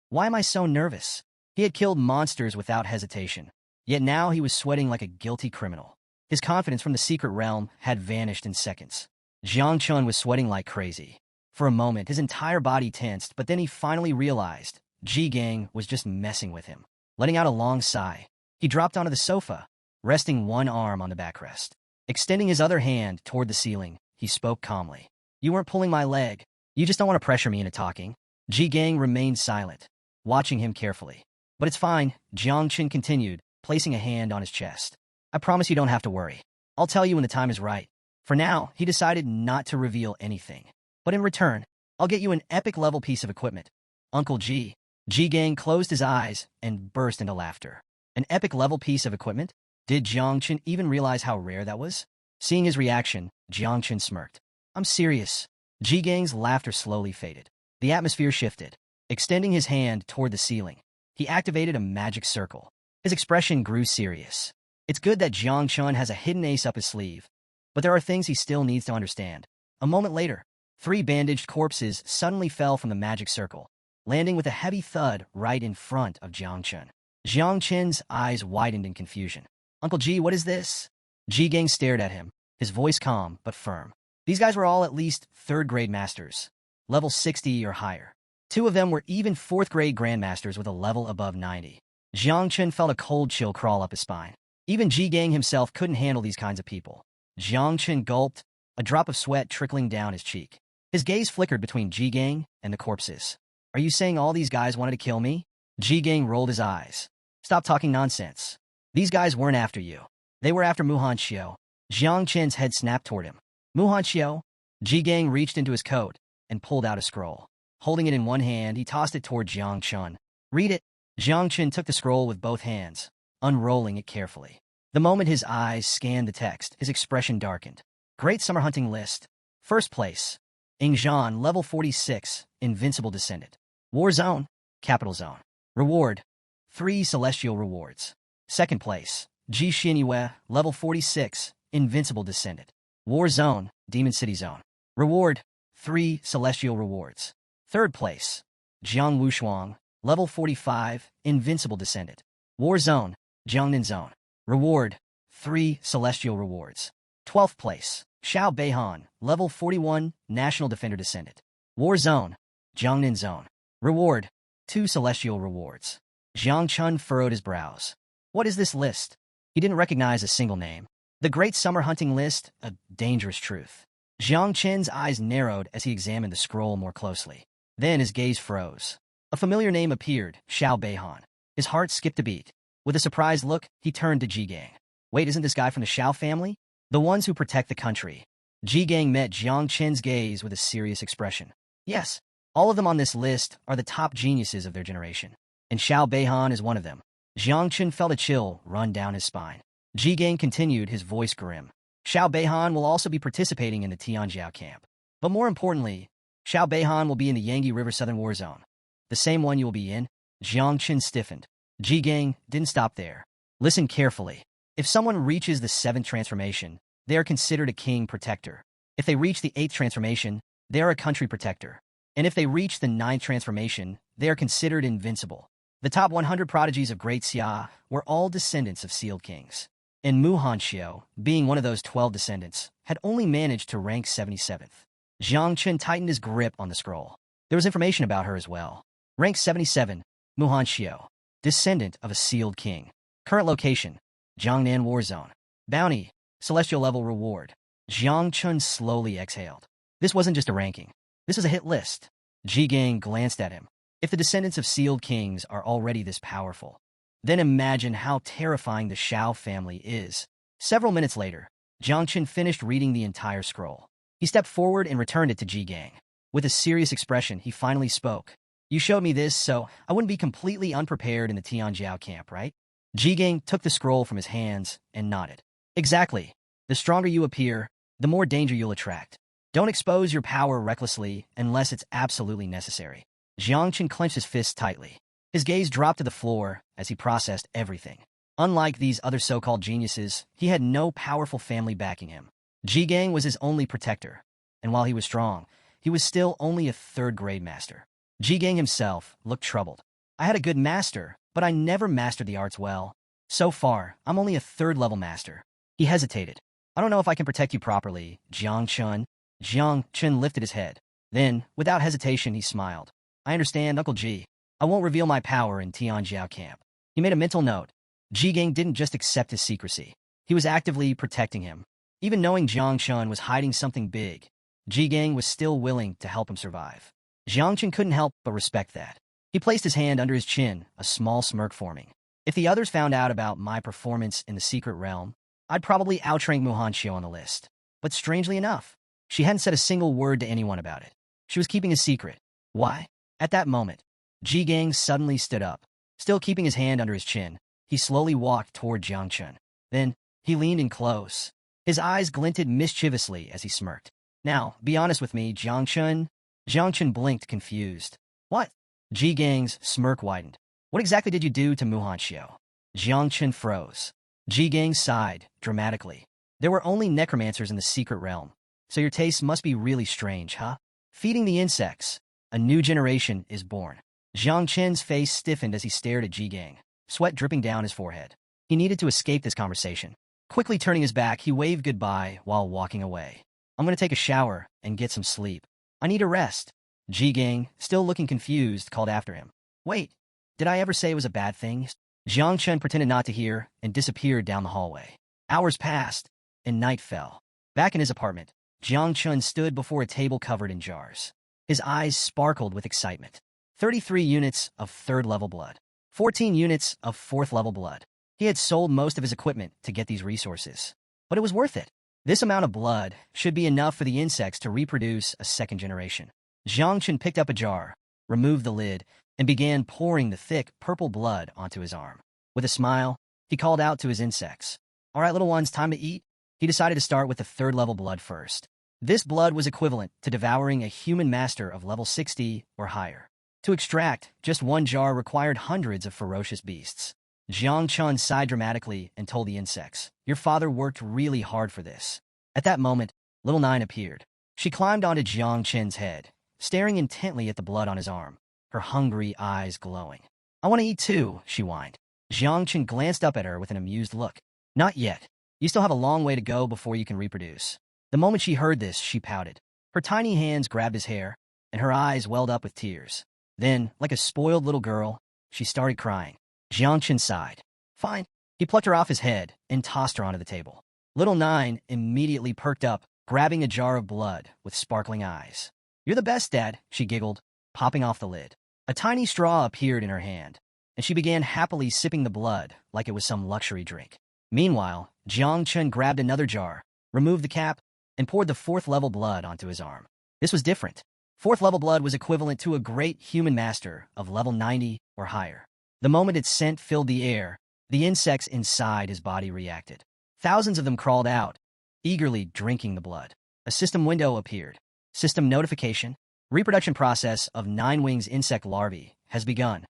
Why am I so nervous? He had killed monsters without hesitation. Yet now he was sweating like a guilty criminal. His confidence from the secret realm had vanished in seconds. Jiang Chun was sweating like crazy. For a moment, his entire body tensed, but then he finally realized Ji Gang was just messing with him. Letting out a long sigh, he dropped onto the sofa, resting one arm on the backrest. Extending his other hand toward the ceiling, he spoke calmly. You weren't pulling my leg. You just don't want to pressure me into talking. Ji Gang remained silent, watching him carefully. But it's fine, Jiang Chen continued, placing a hand on his chest. I promise you don't have to worry. I'll tell you when the time is right. For now, he decided not to reveal anything. But in return, I'll get you an epic-level piece of equipment. Uncle Ji. Ji Gang closed his eyes and burst into laughter. An epic-level piece of equipment? Did Jiang Chen even realize how rare that was? Seeing his reaction, Jiang Chen smirked. I'm serious. Ji Gang's laughter slowly faded. The atmosphere shifted. Extending his hand toward the ceiling, he activated a magic circle. His expression grew serious. It's good that Jiang Chen has a hidden ace up his sleeve, but there are things he still needs to understand. A moment later, 3 bandaged corpses suddenly fell from the magic circle, landing with a heavy thud right in front of Jiang Chen. Jiang Chen's eyes widened in confusion. Uncle Ji, what is this? Ji Gang stared at him, his voice calm but firm. These guys were all at least 3rd-grade masters, level 60 or higher. 2 of them were even 4th-grade grandmasters with a level above 90. Jiang Chen felt a cold chill crawl up his spine. Even Ji Gang himself couldn't handle these kinds of people. Jiang Chen gulped, a drop of sweat trickling down his cheek. His gaze flickered between Ji Gang and the corpses. Are you saying all these guys wanted to kill me? Ji Gang rolled his eyes. Stop talking nonsense. These guys weren't after you. They were after Manhua. Jiang Chen's head snapped toward him. Manhua? Ji Gang reached into his coat and pulled out a scroll. Holding it in one hand, he tossed it toward Jiang Chen. Read it. Jiang Chen took the scroll with both hands, unrolling it carefully. The moment his eyes scanned the text, his expression darkened. Great Summer Hunting List. First place. Ingzhan, level 46, Invincible Descendant. War Zone, Capital Zone. Reward, 3 Celestial Rewards. Second place. Ji Xinyue, level 46, Invincible Descendant. War Zone, Demon City Zone. Reward, 3 Celestial Rewards. Third place. Jiang Wushuang, level 45, Invincible Descendant. War Zone, Jiangnan Zone. Reward, 3 Celestial Rewards. 12th place. Xiao Beihan, level 41, National Defender Descendant. War Zone, Jiangnan Zone. Reward, 2 Celestial Rewards. Jiang Chen furrowed his brows. What is this list? He didn't recognize a single name. The Great Summer Hunting List, a dangerous truth. Jiang Chen's eyes narrowed as he examined the scroll more closely. Then his gaze froze. A familiar name appeared, Xiao Beihan. His heart skipped a beat. With a surprised look, he turned to Ji Gang. Wait, isn't this guy from the Xiao family? The ones who protect the country. Ji Gang met Jiang Chen's gaze with a serious expression. Yes, all of them on this list are the top geniuses of their generation. And Xiao Beihan is one of them. Jiang Chen felt a chill run down his spine. Ji Gang continued, his voice grim. Xiao Beihan will also be participating in the Tianjiao camp. But more importantly, Xiao Beihan will be in the Yangtze River Southern War Zone. The same one you will be in? Jiang Chen stiffened. Ji Gang didn't stop there. Listen carefully. If someone reaches the 7th transformation, they are considered a king protector. If they reach the 8th transformation, they are a country protector. And if they reach the 9th transformation, they are considered invincible. The top 100 prodigies of Great Xia were all descendants of sealed kings. And Mu Hanxiu, being one of those 12 descendants, had only managed to rank 77th. Jiang Chen tightened his grip on the scroll. There was information about her as well. Rank 77, Mu Hanxiu, descendant of a sealed king. Current location, Jiangnan War Zone. Bounty, Celestial Level Reward. Jiang Chen slowly exhaled. This wasn't just a ranking. This is a hit list. Ji Gang glanced at him. If the descendants of sealed kings are already this powerful, then imagine how terrifying the Xiao family is. Several minutes later, Jiang Chen finished reading the entire scroll. He stepped forward and returned it to Ji Gang. With a serious expression, he finally spoke. You showed me this, so I wouldn't be completely unprepared in the Tianjiao camp, right? Ji Gang took the scroll from his hands and nodded. Exactly. The stronger you appear, the more danger you'll attract. Don't expose your power recklessly unless it's absolutely necessary. Jiang Chen clenched his fists tightly. His gaze dropped to the floor as he processed everything. Unlike these other so-called geniuses, he had no powerful family backing him. Ji Gang was his only protector, and while he was strong, he was still only a 3rd-grade master. Ji Gang himself looked troubled. I had a good master, but I never mastered the arts well. So far, I'm only a 3rd-level master. He hesitated. I don't know if I can protect you properly, Jiang Chen. Jiang Chen lifted his head. Then, without hesitation, he smiled. I understand, Uncle Ji. I won't reveal my power in Tianjiao camp. He made a mental note. Ji Gang didn't just accept his secrecy. He was actively protecting him. Even knowing Jiang Chen was hiding something big, Ji Gang was still willing to help him survive. Jiang Chen couldn't help but respect that. He placed his hand under his chin, a small smirk forming. If the others found out about my performance in the secret realm, I'd probably outrank Mu Hanxiu on the list. But strangely enough, she hadn't said a single word to anyone about it. She was keeping a secret. Why? At that moment, Ji Gang suddenly stood up. Still keeping his hand under his chin, he slowly walked toward Jiang Chen. Then, he leaned in close. His eyes glinted mischievously as he smirked. Now, be honest with me, Jiangchun. Jiangchun blinked, confused. What? Ji Gang's smirk widened. What exactly did you do to Muhanxiu? Jiangchun froze. Ji Gang sighed, dramatically. There were only necromancers in the secret realm, so your tastes must be really strange, huh? Feeding the insects. A new generation is born. Jiang Chen's face stiffened as he stared at Ji Gang, sweat dripping down his forehead. He needed to escape this conversation. Quickly turning his back, he waved goodbye while walking away. I'm going to take a shower and get some sleep. I need a rest. Ji Gang, still looking confused, called after him. Wait, did I ever say it was a bad thing? Jiang Chen pretended not to hear and disappeared down the hallway. Hours passed, and night fell. Back in his apartment, Jiang Chen stood before a table covered in jars. His eyes sparkled with excitement. 33 units of 3rd-level blood. 14 units of 4th-level blood. He had sold most of his equipment to get these resources. But it was worth it. This amount of blood should be enough for the insects to reproduce a 2nd generation. Jiang Chen picked up a jar, removed the lid, and began pouring the thick, purple blood onto his arm. With a smile, he called out to his insects. All right, little ones, time to eat. He decided to start with the 3rd-level blood first. This blood was equivalent to devouring a human master of level 60 or higher. To extract, just one jar required hundreds of ferocious beasts. Jiang Chun sighed dramatically and told the insects, Your father worked really hard for this. At that moment, Little Nine appeared. She climbed onto Jiang Chen's head, staring intently at the blood on his arm, her hungry eyes glowing. I want to eat too, she whined. Jiang Chen glanced up at her with an amused look. Not yet. You still have a long way to go before you can reproduce. The moment she heard this, she pouted. Her tiny hands grabbed his hair, and her eyes welled up with tears. Then, like a spoiled little girl, she started crying. Jiang Chen sighed. Fine. He plucked her off his head and tossed her onto the table. Little Nine immediately perked up, grabbing a jar of blood with sparkling eyes. You're the best, Dad, she giggled, popping off the lid. A tiny straw appeared in her hand, and she began happily sipping the blood like it was some luxury drink. Meanwhile, Jiang Chen grabbed another jar, removed the cap, and poured the 4th-level blood onto his arm. This was different. 4th-level blood was equivalent to a great human master of level 90 or higher. The moment its scent filled the air, the insects inside his body reacted. Thousands of them crawled out, eagerly drinking the blood. A system window appeared. System notification. Reproduction process of 9 wings insect larvae has begun.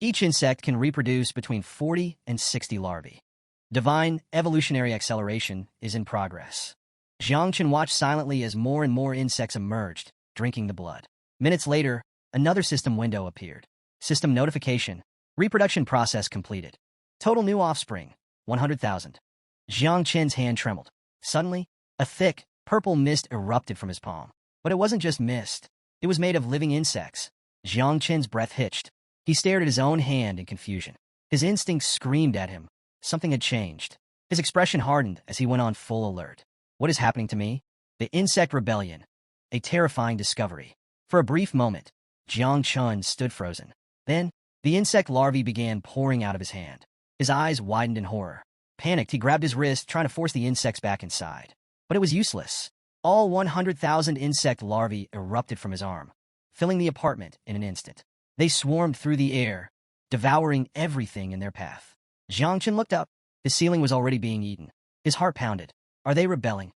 Each insect can reproduce between 40 and 60 larvae. Divine evolutionary acceleration is in progress. Jiang Chen watched silently as more and more insects emerged, drinking the blood. Minutes later, another system window appeared. System notification. Reproduction process completed. Total new offspring, 100,000. Jiang Chen's hand trembled. Suddenly, a thick, purple mist erupted from his palm. But it wasn't just mist. It was made of living insects. Jiang Chen's breath hitched. He stared at his own hand in confusion. His instincts screamed at him. Something had changed. His expression hardened as he went on full alert. What is happening to me? The insect rebellion. A terrifying discovery. For a brief moment, Jiang Chun stood frozen. Then, the insect larvae began pouring out of his hand. His eyes widened in horror. Panicked, he grabbed his wrist, trying to force the insects back inside. But it was useless. All 100,000 insect larvae erupted from his arm, filling the apartment in an instant. They swarmed through the air, devouring everything in their path. Jiang Chen looked up. His ceiling was already being eaten. His heart pounded. Are they rebelling?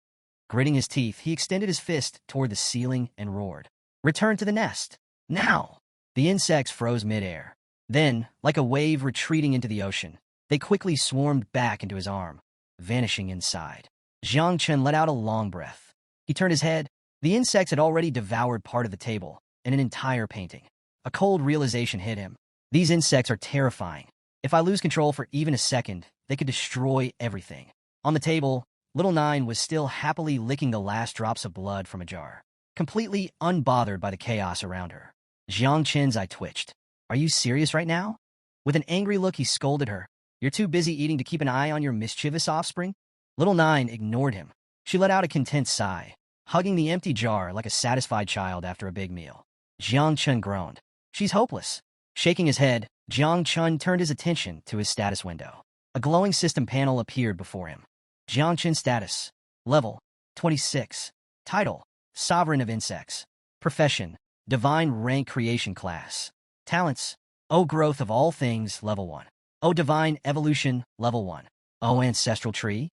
Gritting his teeth, he extended his fist toward the ceiling and roared. Return to the nest. Now! The insects froze midair. Then, like a wave retreating into the ocean, they quickly swarmed back into his arm, vanishing inside. Jiang Chen let out a long breath. He turned his head. The insects had already devoured part of the table and an entire painting. A cold realization hit him. These insects are terrifying. If I lose control for even a second, they could destroy everything. On the table, Little Nine was still happily licking the last drops of blood from a jar, completely unbothered by the chaos around her. Jiang Chen's eye twitched. Are you serious right now? With an angry look, he scolded her. You're too busy eating to keep an eye on your mischievous offspring? Little Nine ignored him. She let out a content sigh, hugging the empty jar like a satisfied child after a big meal. Jiang Chen groaned. She's hopeless. Shaking his head, Jiang Chen turned his attention to his status window. A glowing system panel appeared before him. Jiang Chen status. Level 26. Title: Sovereign of Insects. Profession: Divine Rank Creation Class. Talents: O Growth of All Things, Level 1. O Divine Evolution, Level 1. Oh, ancestral tree?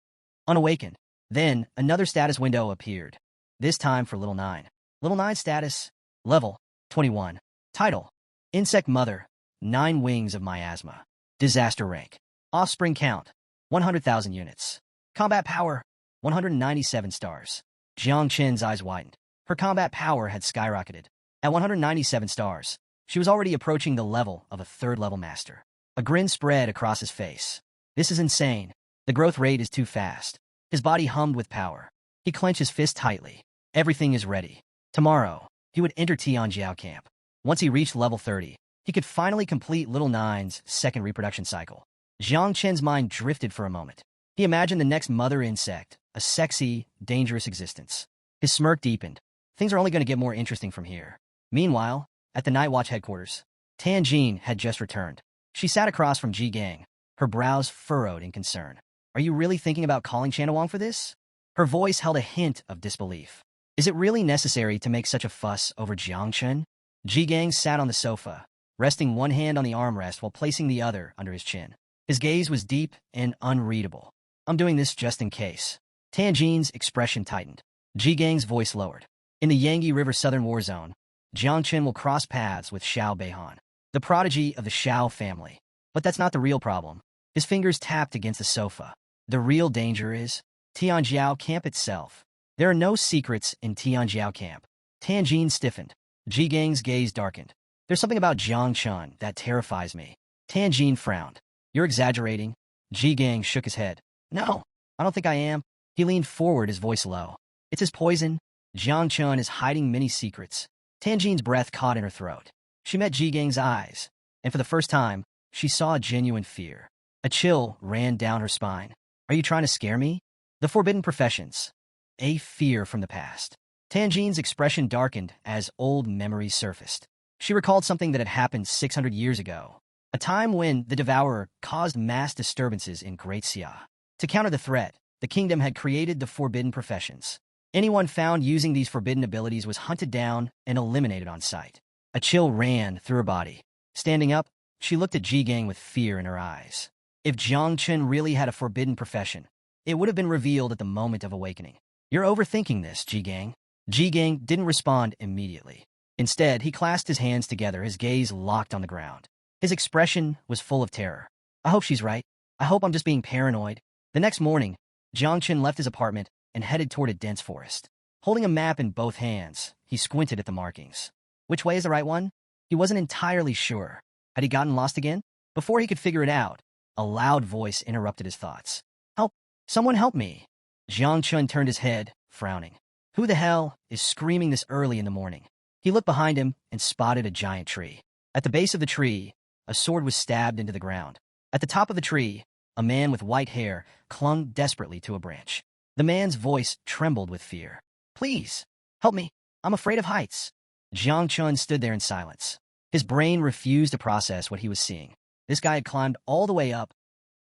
Unawakened. Then, another status window appeared, this time for Little 9. Little 9 status, level 21. Title, Insect Mother, 9 wings of miasma. Disaster rank, offspring count, 100,000 units. Combat power, 197 stars. Jiang Qin's eyes widened. Her combat power had skyrocketed. At 197 stars, she was already approaching the level of a third-level master. A grin spread across his face. This is insane. The growth rate is too fast. His body hummed with power. He clenched his fist tightly. Everything is ready. Tomorrow, he would enter Tianjiao camp. Once he reached level 30, he could finally complete Little 9's second reproduction cycle. Jiang Qin's mind drifted for a moment. He imagined the next mother insect, a sexy, dangerous existence. His smirk deepened. Things are only going to get more interesting from here. Meanwhile, at the Night Watch headquarters, Tianjin had just returned. She sat across from Ji Gang, her brows furrowed in concern. Are you really thinking about calling Chanawang for this? Her voice held a hint of disbelief. Is it really necessary to make such a fuss over Jiang Chen? Ji Gang sat on the sofa, resting one hand on the armrest while placing the other under his chin. His gaze was deep and unreadable. I'm doing this just in case. Tianjin's expression tightened. Ji Gang's voice lowered. In the Yangtze River Southern War Zone, Jiang Chen will cross paths with Xiao Beihan, the prodigy of the Xiao family. But that's not the real problem. His fingers tapped against the sofa. The real danger is Tianjiao camp itself. There are no secrets in Tianjiao camp. Tianjin stiffened. Ji Gang's gaze darkened. There's something about Jiang Chen that terrifies me. Tianjin frowned. You're exaggerating. Ji Gang shook his head. No, I don't think I am. He leaned forward, his voice low. It's his poison. Jiang Chen is hiding many secrets. Tianjin's breath caught in her throat. She met Ji Gang's eyes, and for the first time, she saw genuine fear. A chill ran down her spine. Are you trying to scare me? The forbidden professions. A fear from the past. Tianjin's expression darkened as old memories surfaced. She recalled something that had happened 600 years ago, a time when the Devourer caused mass disturbances in Great Xia. To counter the threat, the kingdom had created the forbidden professions. Anyone found using these forbidden abilities was hunted down and eliminated on sight. A chill ran through her body. Standing up, she looked at Ji Gang with fear in her eyes. If Jiang Chen really had a forbidden profession, it would have been revealed at the moment of awakening. You're overthinking this, Ji Gang. Ji Gang didn't respond immediately. Instead, he clasped his hands together, his gaze locked on the ground. His expression was full of terror. I hope she's right. I hope I'm just being paranoid. The next morning, Jiang Chen left his apartment and headed toward a dense forest. Holding a map in both hands, he squinted at the markings. Which way is the right one? He wasn't entirely sure. Had he gotten lost again? Before he could figure it out, a loud voice interrupted his thoughts. Help! Someone help me! Jiang Chen turned his head, frowning. Who the hell is screaming this early in the morning? He looked behind him and spotted a giant tree. At the base of the tree, a sword was stabbed into the ground. At the top of the tree, a man with white hair clung desperately to a branch. The man's voice trembled with fear. Please, help me. I'm afraid of heights. Jiang Chen stood there in silence. His brain refused to process what he was seeing. This guy had climbed all the way up,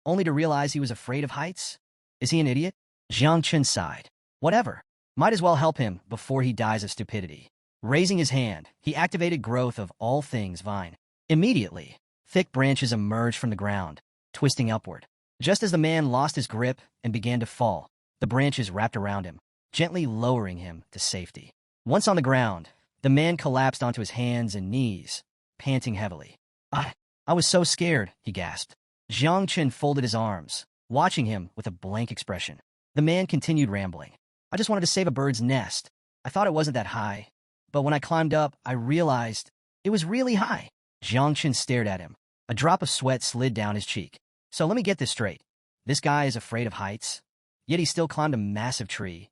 only to realize he was afraid of heights? Is he an idiot? Jiang Chen sighed. Whatever. Might as well help him before he dies of stupidity. Raising his hand, he activated Growth of All Things Vine. Immediately, thick branches emerged from the ground, twisting upward. Just as the man lost his grip and began to fall, the branches wrapped around him, gently lowering him to safety. Once on the ground, the man collapsed onto his hands and knees, panting heavily. I was so scared, he gasped. Jiang Chen folded his arms, watching him with a blank expression. The man continued rambling. I just wanted to save a bird's nest. I thought it wasn't that high, but when I climbed up, I realized it was really high. Jiang Chen stared at him. A drop of sweat slid down his cheek. So let me get this straight. This guy is afraid of heights, yet he still climbed a massive tree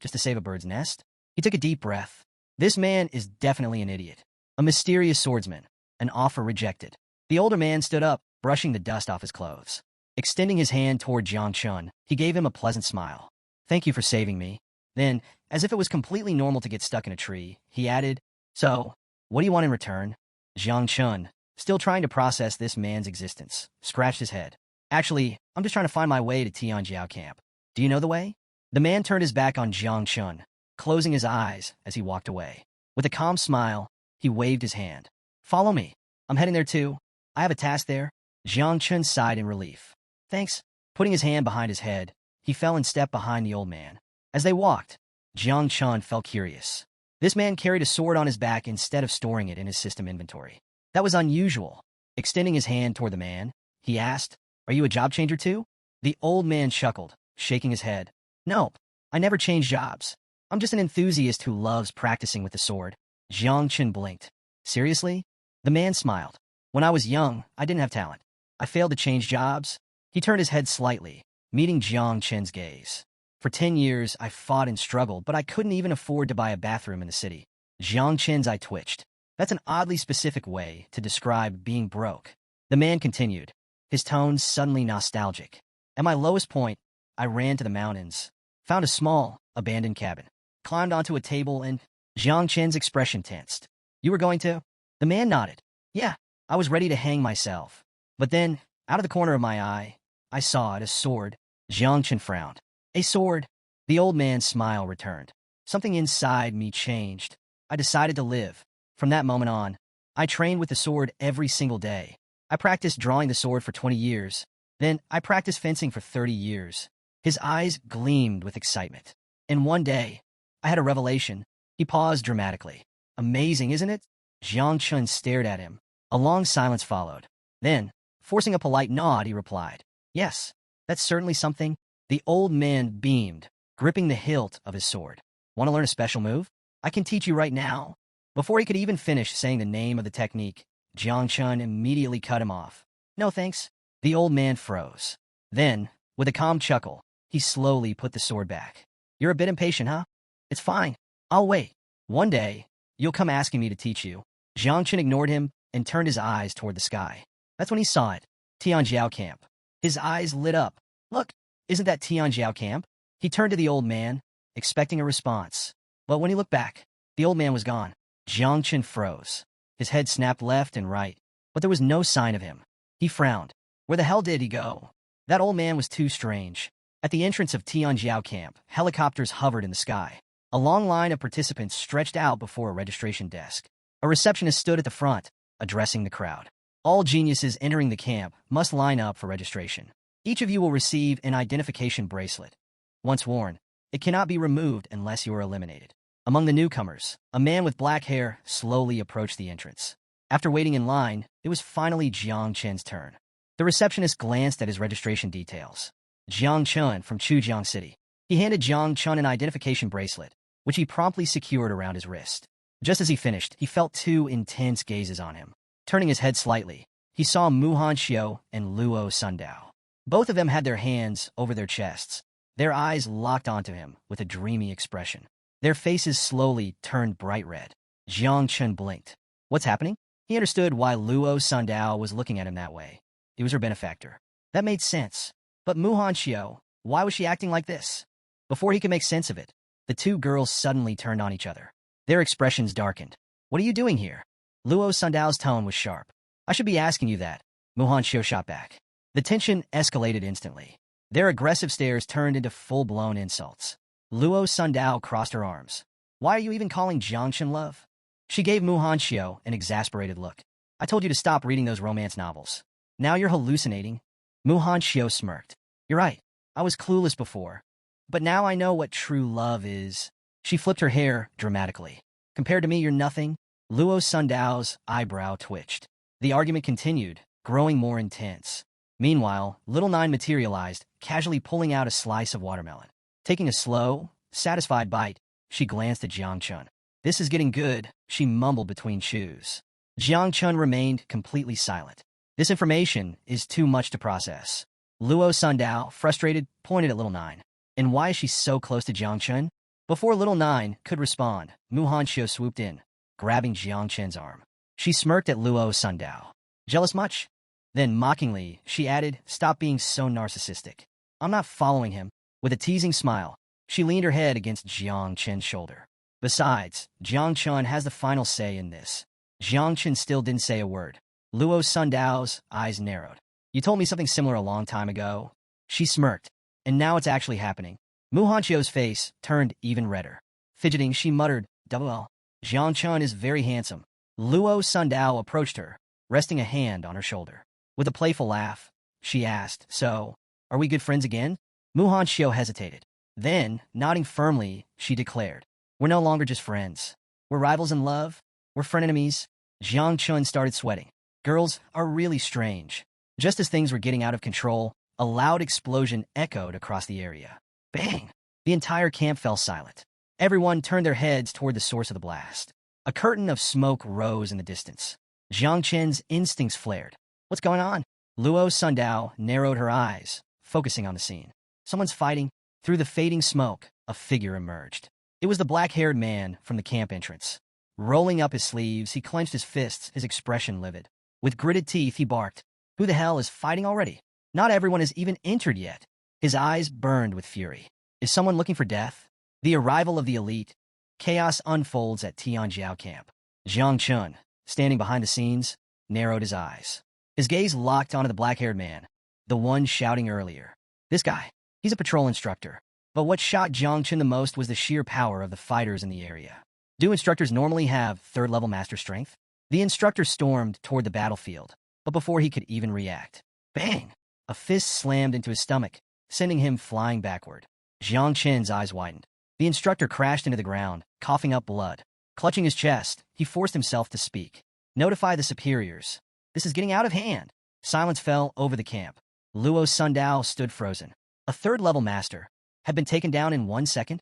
just to save a bird's nest? He took a deep breath. This man is definitely an idiot. A mysterious swordsman. An offer rejected. The older man stood up, brushing the dust off his clothes. Extending his hand toward Jiang Chen, he gave him a pleasant smile. Thank you for saving me. Then, as if it was completely normal to get stuck in a tree, he added, So, what do you want in return? Jiang Chen, still trying to process this man's existence, scratched his head. Actually, I'm just trying to find my way to Tianjiao camp. Do you know the way? The man turned his back on Jiang Chen, closing his eyes as he walked away. With a calm smile, he waved his hand. Follow me. I'm heading there too. I have a task there. Jiang Chen sighed in relief. Thanks. Putting his hand behind his head, he fell in step behind the old man. As they walked, Jiang Chun felt curious. This man carried a sword on his back instead of storing it in his system inventory. That was unusual. Extending his hand toward the man, he asked, "Are you a job changer too?" The old man chuckled, shaking his head. "No, I never change jobs. I'm just an enthusiast who loves practicing with the sword." Jiang Chun blinked. "Seriously?" The man smiled. "When I was young, I didn't have talent. I failed to change jobs." He turned his head slightly, meeting Jiang Chun's gaze. "For 10 years, I fought and struggled, but I couldn't even afford to buy a bathroom in the city." Jiang Chun's eye twitched. That's an oddly specific way to describe being broke. The man continued, his tone suddenly nostalgic. "At my lowest point, I ran to the mountains, found a small, abandoned cabin, climbed onto a table and—" Jiang Chun's expression tensed. "You were going to?" The man nodded. "Yeah, I was ready to hang myself. But then, out of the corner of my eye, I saw it, a sword." Jiang Chun frowned. "A sword?" The old man's smile returned. "Something inside me changed. I decided to live. From that moment on, I trained with the sword every single day. I practiced drawing the sword for 20 years. Then I practiced fencing for 30 years. His eyes gleamed with excitement. And one day, I had a revelation." He paused dramatically. "Amazing, isn't it?" Jiang Chun stared at him. A long silence followed. Then, forcing a polite nod, he replied, "Yes, that's certainly something." The old man beamed, gripping the hilt of his sword. "Want to learn a special move? I can teach you right now." Before he could even finish saying the name of the technique, Jiang Chun immediately cut him off. "No thanks." The old man froze. Then, with a calm chuckle, he slowly put the sword back. "You're a bit impatient, huh? It's fine. I'll wait. One day, you'll come asking me to teach you." Jiang Chun ignored him and turned his eyes toward the sky. That's when he saw it. Tianjiao Camp. His eyes lit up. "Look, isn't that Tianjiao Camp?" He turned to the old man, expecting a response. But when he looked back, the old man was gone. Jiang Chun froze. His head snapped left and right, but there was no sign of him. He frowned. Where the hell did he go? That old man was too strange. At the entrance of Tianjiao Camp, helicopters hovered in the sky. A long line of participants stretched out before a registration desk. A receptionist stood at the front, addressing the crowd. "All geniuses entering the camp must line up for registration. Each of you will receive an identification bracelet. Once worn, it cannot be removed unless you are eliminated." Among the newcomers, a man with black hair slowly approached the entrance. After waiting in line, it was finally Jiang Chun's turn. The receptionist glanced at his registration details. Jiang Chun from Chujiang City. He handed Jiang Chun an identification bracelet, which he promptly secured around his wrist. Just as he finished, he felt two intense gazes on him. Turning his head slightly, he saw Muhanxiu and Luo Sundao. Both of them had their hands over their chests. Their eyes locked onto him with a dreamy expression. Their faces slowly turned bright red. Jiang Chun blinked. What's happening? He understood why Luo Sundao was looking at him that way. He was her benefactor. That made sense. But Muhanxiu, why was she acting like this? Before he could make sense of it, the two girls suddenly turned on each other. Their expressions darkened. "What are you doing here?" Luo Sundao's tone was sharp. "I should be asking you that." Muhanxiu shot back. The tension escalated instantly. Their aggressive stares turned into full-blown insults. Luo Sundao crossed her arms. "Why are you even calling Jiang Chun love?" She gave Muhanxiu an exasperated look. "I told you to stop reading those romance novels. Now you're hallucinating." Muhanxiu smirked. "You're right. I was clueless before. But now I know what true love is." She flipped her hair dramatically. "Compared to me, you're nothing." Luo Sundao's eyebrow twitched. The argument continued, growing more intense. Meanwhile, Little Nine materialized, casually pulling out a slice of watermelon. Taking a slow, satisfied bite, she glanced at Jiang Chun. "This is getting good," she mumbled between chews. Jiang Chun remained completely silent. "This information is too much to process." Luo Sundao, frustrated, pointed at Little Nine. "And why is she so close to Jiang Chun?" Before Little Nine could respond, Muhanxiu swooped in, grabbing Jiang Chun's arm. She smirked at Luo Sundao. "Jealous much?" Then, mockingly, she added, "Stop being so narcissistic. I'm not following him." With a teasing smile, she leaned her head against Jiang Chun's shoulder. "Besides, Jiang Chun has the final say in this." Jiang Chun still didn't say a word. Luo Sundao's eyes narrowed. "You told me something similar a long time ago." She smirked. "And now it's actually happening." Muhanxiu's face turned even redder. Fidgeting, she muttered, "Double. Jiang Chun is very handsome." Luo Sundao approached her, resting a hand on her shoulder. With a playful laugh, she asked, "So, Are we good friends again? Muhan Xiao hesitated. Then, nodding firmly, she declared, we're no longer just friends. We're rivals in love. We're frenemies. Jiang Chun started sweating. Girls are really strange. Just as things were getting out of control, a loud explosion echoed across the area. Bang! The entire camp fell silent. Everyone turned their heads toward the source of the blast. A curtain of smoke rose in the distance. Jiang Chen's instincts flared. What's going on? Luo Sundao narrowed her eyes, focusing on the scene. Someone's fighting. Through the fading smoke, a figure emerged. It was the black-haired man from the camp entrance. Rolling up his sleeves, he clenched his fists, his expression livid. With gritted teeth, he barked, who the hell is fighting already? Not everyone has even entered yet. His eyes burned with fury. Is someone looking for death? The arrival of the elite. Chaos unfolds at Tianjiao camp. Jiang Chun, standing behind the scenes, narrowed his eyes. His gaze locked onto the black-haired man, the one shouting earlier. This guy, he's a patrol instructor. But what shocked Jiang Chun the most was the sheer power of the fighters in the area. Do instructors normally have third-level master strength? The instructor stormed toward the battlefield, but before he could even react, bang! A fist slammed into his stomach, sending him flying backward. Jiang Chen's eyes widened. The instructor crashed into the ground, coughing up blood. Clutching his chest, he forced himself to speak. Notify the superiors. This is getting out of hand. Silence fell over the camp. Luo Sundao stood frozen. A third-level master had been taken down in 1 second?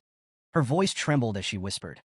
Her voice trembled as she whispered.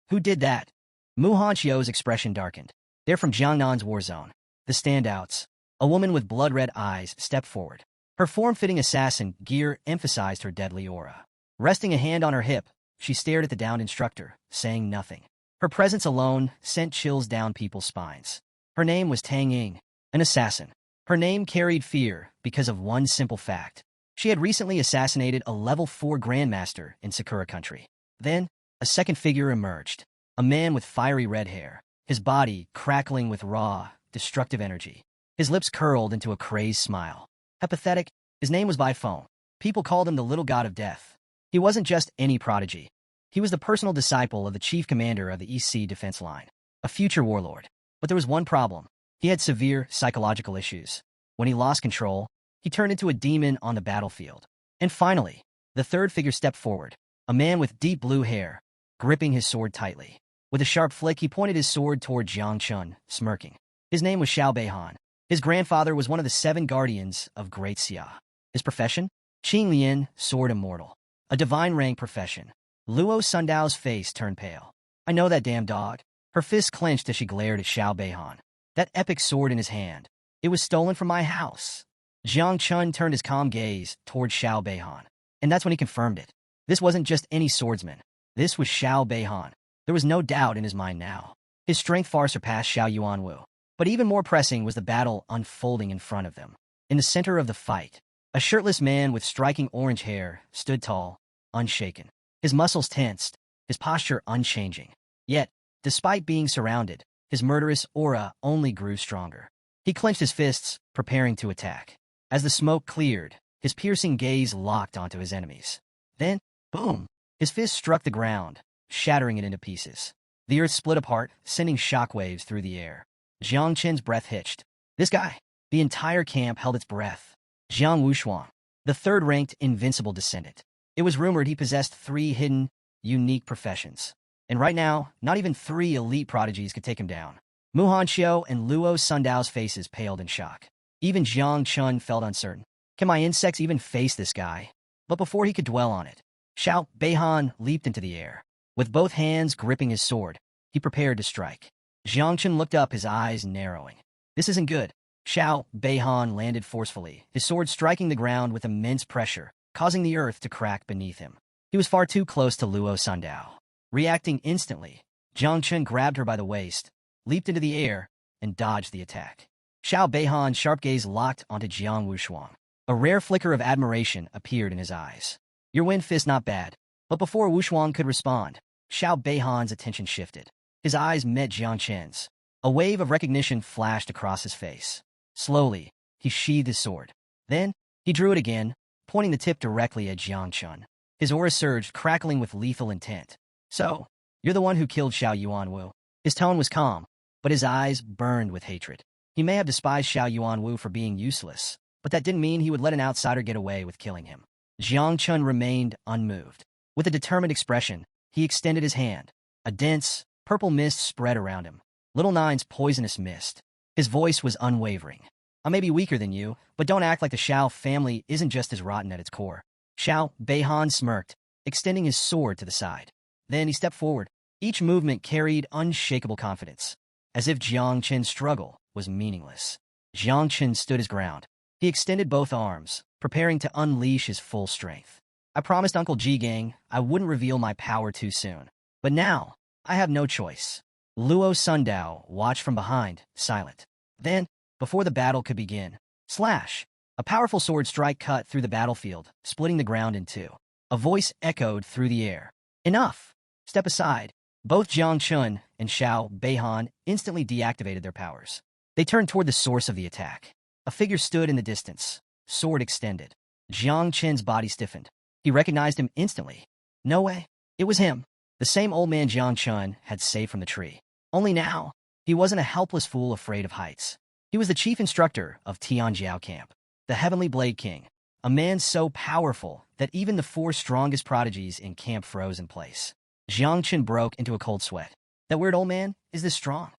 Who did that? Muhan Xiao's expression darkened. They're from Jiangnan's war zone. The standouts. A woman with blood-red eyes stepped forward. Her form-fitting assassin gear emphasized her deadly aura. Resting a hand on her hip, she stared at the downed instructor, saying nothing. Her presence alone sent chills down people's spines. Her name was Tang Ying, an assassin. Her name carried fear because of one simple fact. She had recently assassinated a level 4 grandmaster in Sakura country. Then, a second figure emerged. A man with fiery red hair, his body crackling with raw, destructive energy. His lips curled into a crazed smile. Apathetic, his name was by phone. People called him the little god of death. He wasn't just any prodigy. He was the personal disciple of the chief commander of the East Sea Defense Line, a future warlord. But there was one problem. He had severe psychological issues. When he lost control, he turned into a demon on the battlefield. And finally, the third figure stepped forward, a man with deep blue hair, gripping his sword tightly. With a sharp flick, he pointed his sword toward Jiang Chun, smirking. His name was Xiao Beihan. His grandfather was one of the 7 guardians of Great Xia. His profession? Qing Lian, sword immortal. A divine rank profession. Luo Sundao's face turned pale. I know that damn dog. Her fist clenched as she glared at Xiao Beihan. That epic sword in his hand. It was stolen from my house. Jiang Chun turned his calm gaze toward Xiao Beihan. And that's when he confirmed it. This wasn't just any swordsman. This was Xiao Beihan. There was no doubt in his mind now. His strength far surpassed Xiao Yuanwu. But even more pressing was the battle unfolding in front of them. In the center of the fight, a shirtless man with striking orange hair stood tall, unshaken. His muscles tensed, his posture unchanging. Yet, despite being surrounded, his murderous aura only grew stronger. He clenched his fists, preparing to attack. As the smoke cleared, his piercing gaze locked onto his enemies. Then, boom! His fist struck the ground, shattering it into pieces. The earth split apart, sending shockwaves through the air. Jiang Chen's breath hitched. This guy. The entire camp held its breath. Jiang Wushuang, the third-ranked invincible descendant. It was rumored he possessed 3 hidden, unique professions. And right now, not even 3 elite prodigies could take him down. Muhan Xiao and Luo Sundao's faces paled in shock. Even Jiang Chun felt uncertain. Can my insects even face this guy? But before he could dwell on it, Xiao Beihan leaped into the air. With both hands gripping his sword, he prepared to strike. Jiang Chun looked up, his eyes narrowing. This isn't good. Xiao Beihan landed forcefully, his sword striking the ground with immense pressure, causing the earth to crack beneath him. He was far too close to Luo Sundao. Reacting instantly, Jiang Chun grabbed her by the waist, leaped into the air, and dodged the attack. Xiao Beihan's sharp gaze locked onto Jiang Wushuang. A rare flicker of admiration appeared in his eyes. Your wind fist not bad. But before Wushuang could respond, Xiao Beihan's attention shifted. His eyes met Jiang Chen's. A wave of recognition flashed across his face. Slowly, he sheathed his sword. Then, he drew it again, pointing the tip directly at Jiang Chun. His aura surged, crackling with lethal intent. So, you're the one who killed Xiao Yuanwu. His tone was calm, but his eyes burned with hatred. He may have despised Xiao Yuanwu for being useless, but that didn't mean he would let an outsider get away with killing him. Jiang Chun remained unmoved. With a determined expression, he extended his hand. A dense, purple mist spread around him. Little Nine's poisonous mist. His voice was unwavering. I may be weaker than you, but don't act like the Xiao family isn't just as rotten at its core. Xiao Beihan smirked, extending his sword to the side. Then he stepped forward. Each movement carried unshakable confidence, as if Jiang Chen's struggle was meaningless. Jiang Chen stood his ground. He extended both arms, preparing to unleash his full strength. I promised Uncle Jigang I wouldn't reveal my power too soon. But now, I have no choice. Luo Sundao watched from behind, silent. Then, before the battle could begin, slash! A powerful sword strike cut through the battlefield, splitting the ground in two. A voice echoed through the air. Enough! Step aside. Both Jiang Chun and Xiao Beihan instantly deactivated their powers. They turned toward the source of the attack. A figure stood in the distance, sword extended. Jiang Chen's body stiffened. He recognized him instantly. No way. It was him. The same old man Jiang Chun had saved from the tree. Only now, he wasn't a helpless fool afraid of heights. He was the chief instructor of Tianjiao Camp, the Heavenly Blade King, a man so powerful that even the 4 strongest prodigies in camp froze in place. Jiang Chun broke into a cold sweat. That weird old man is this strong.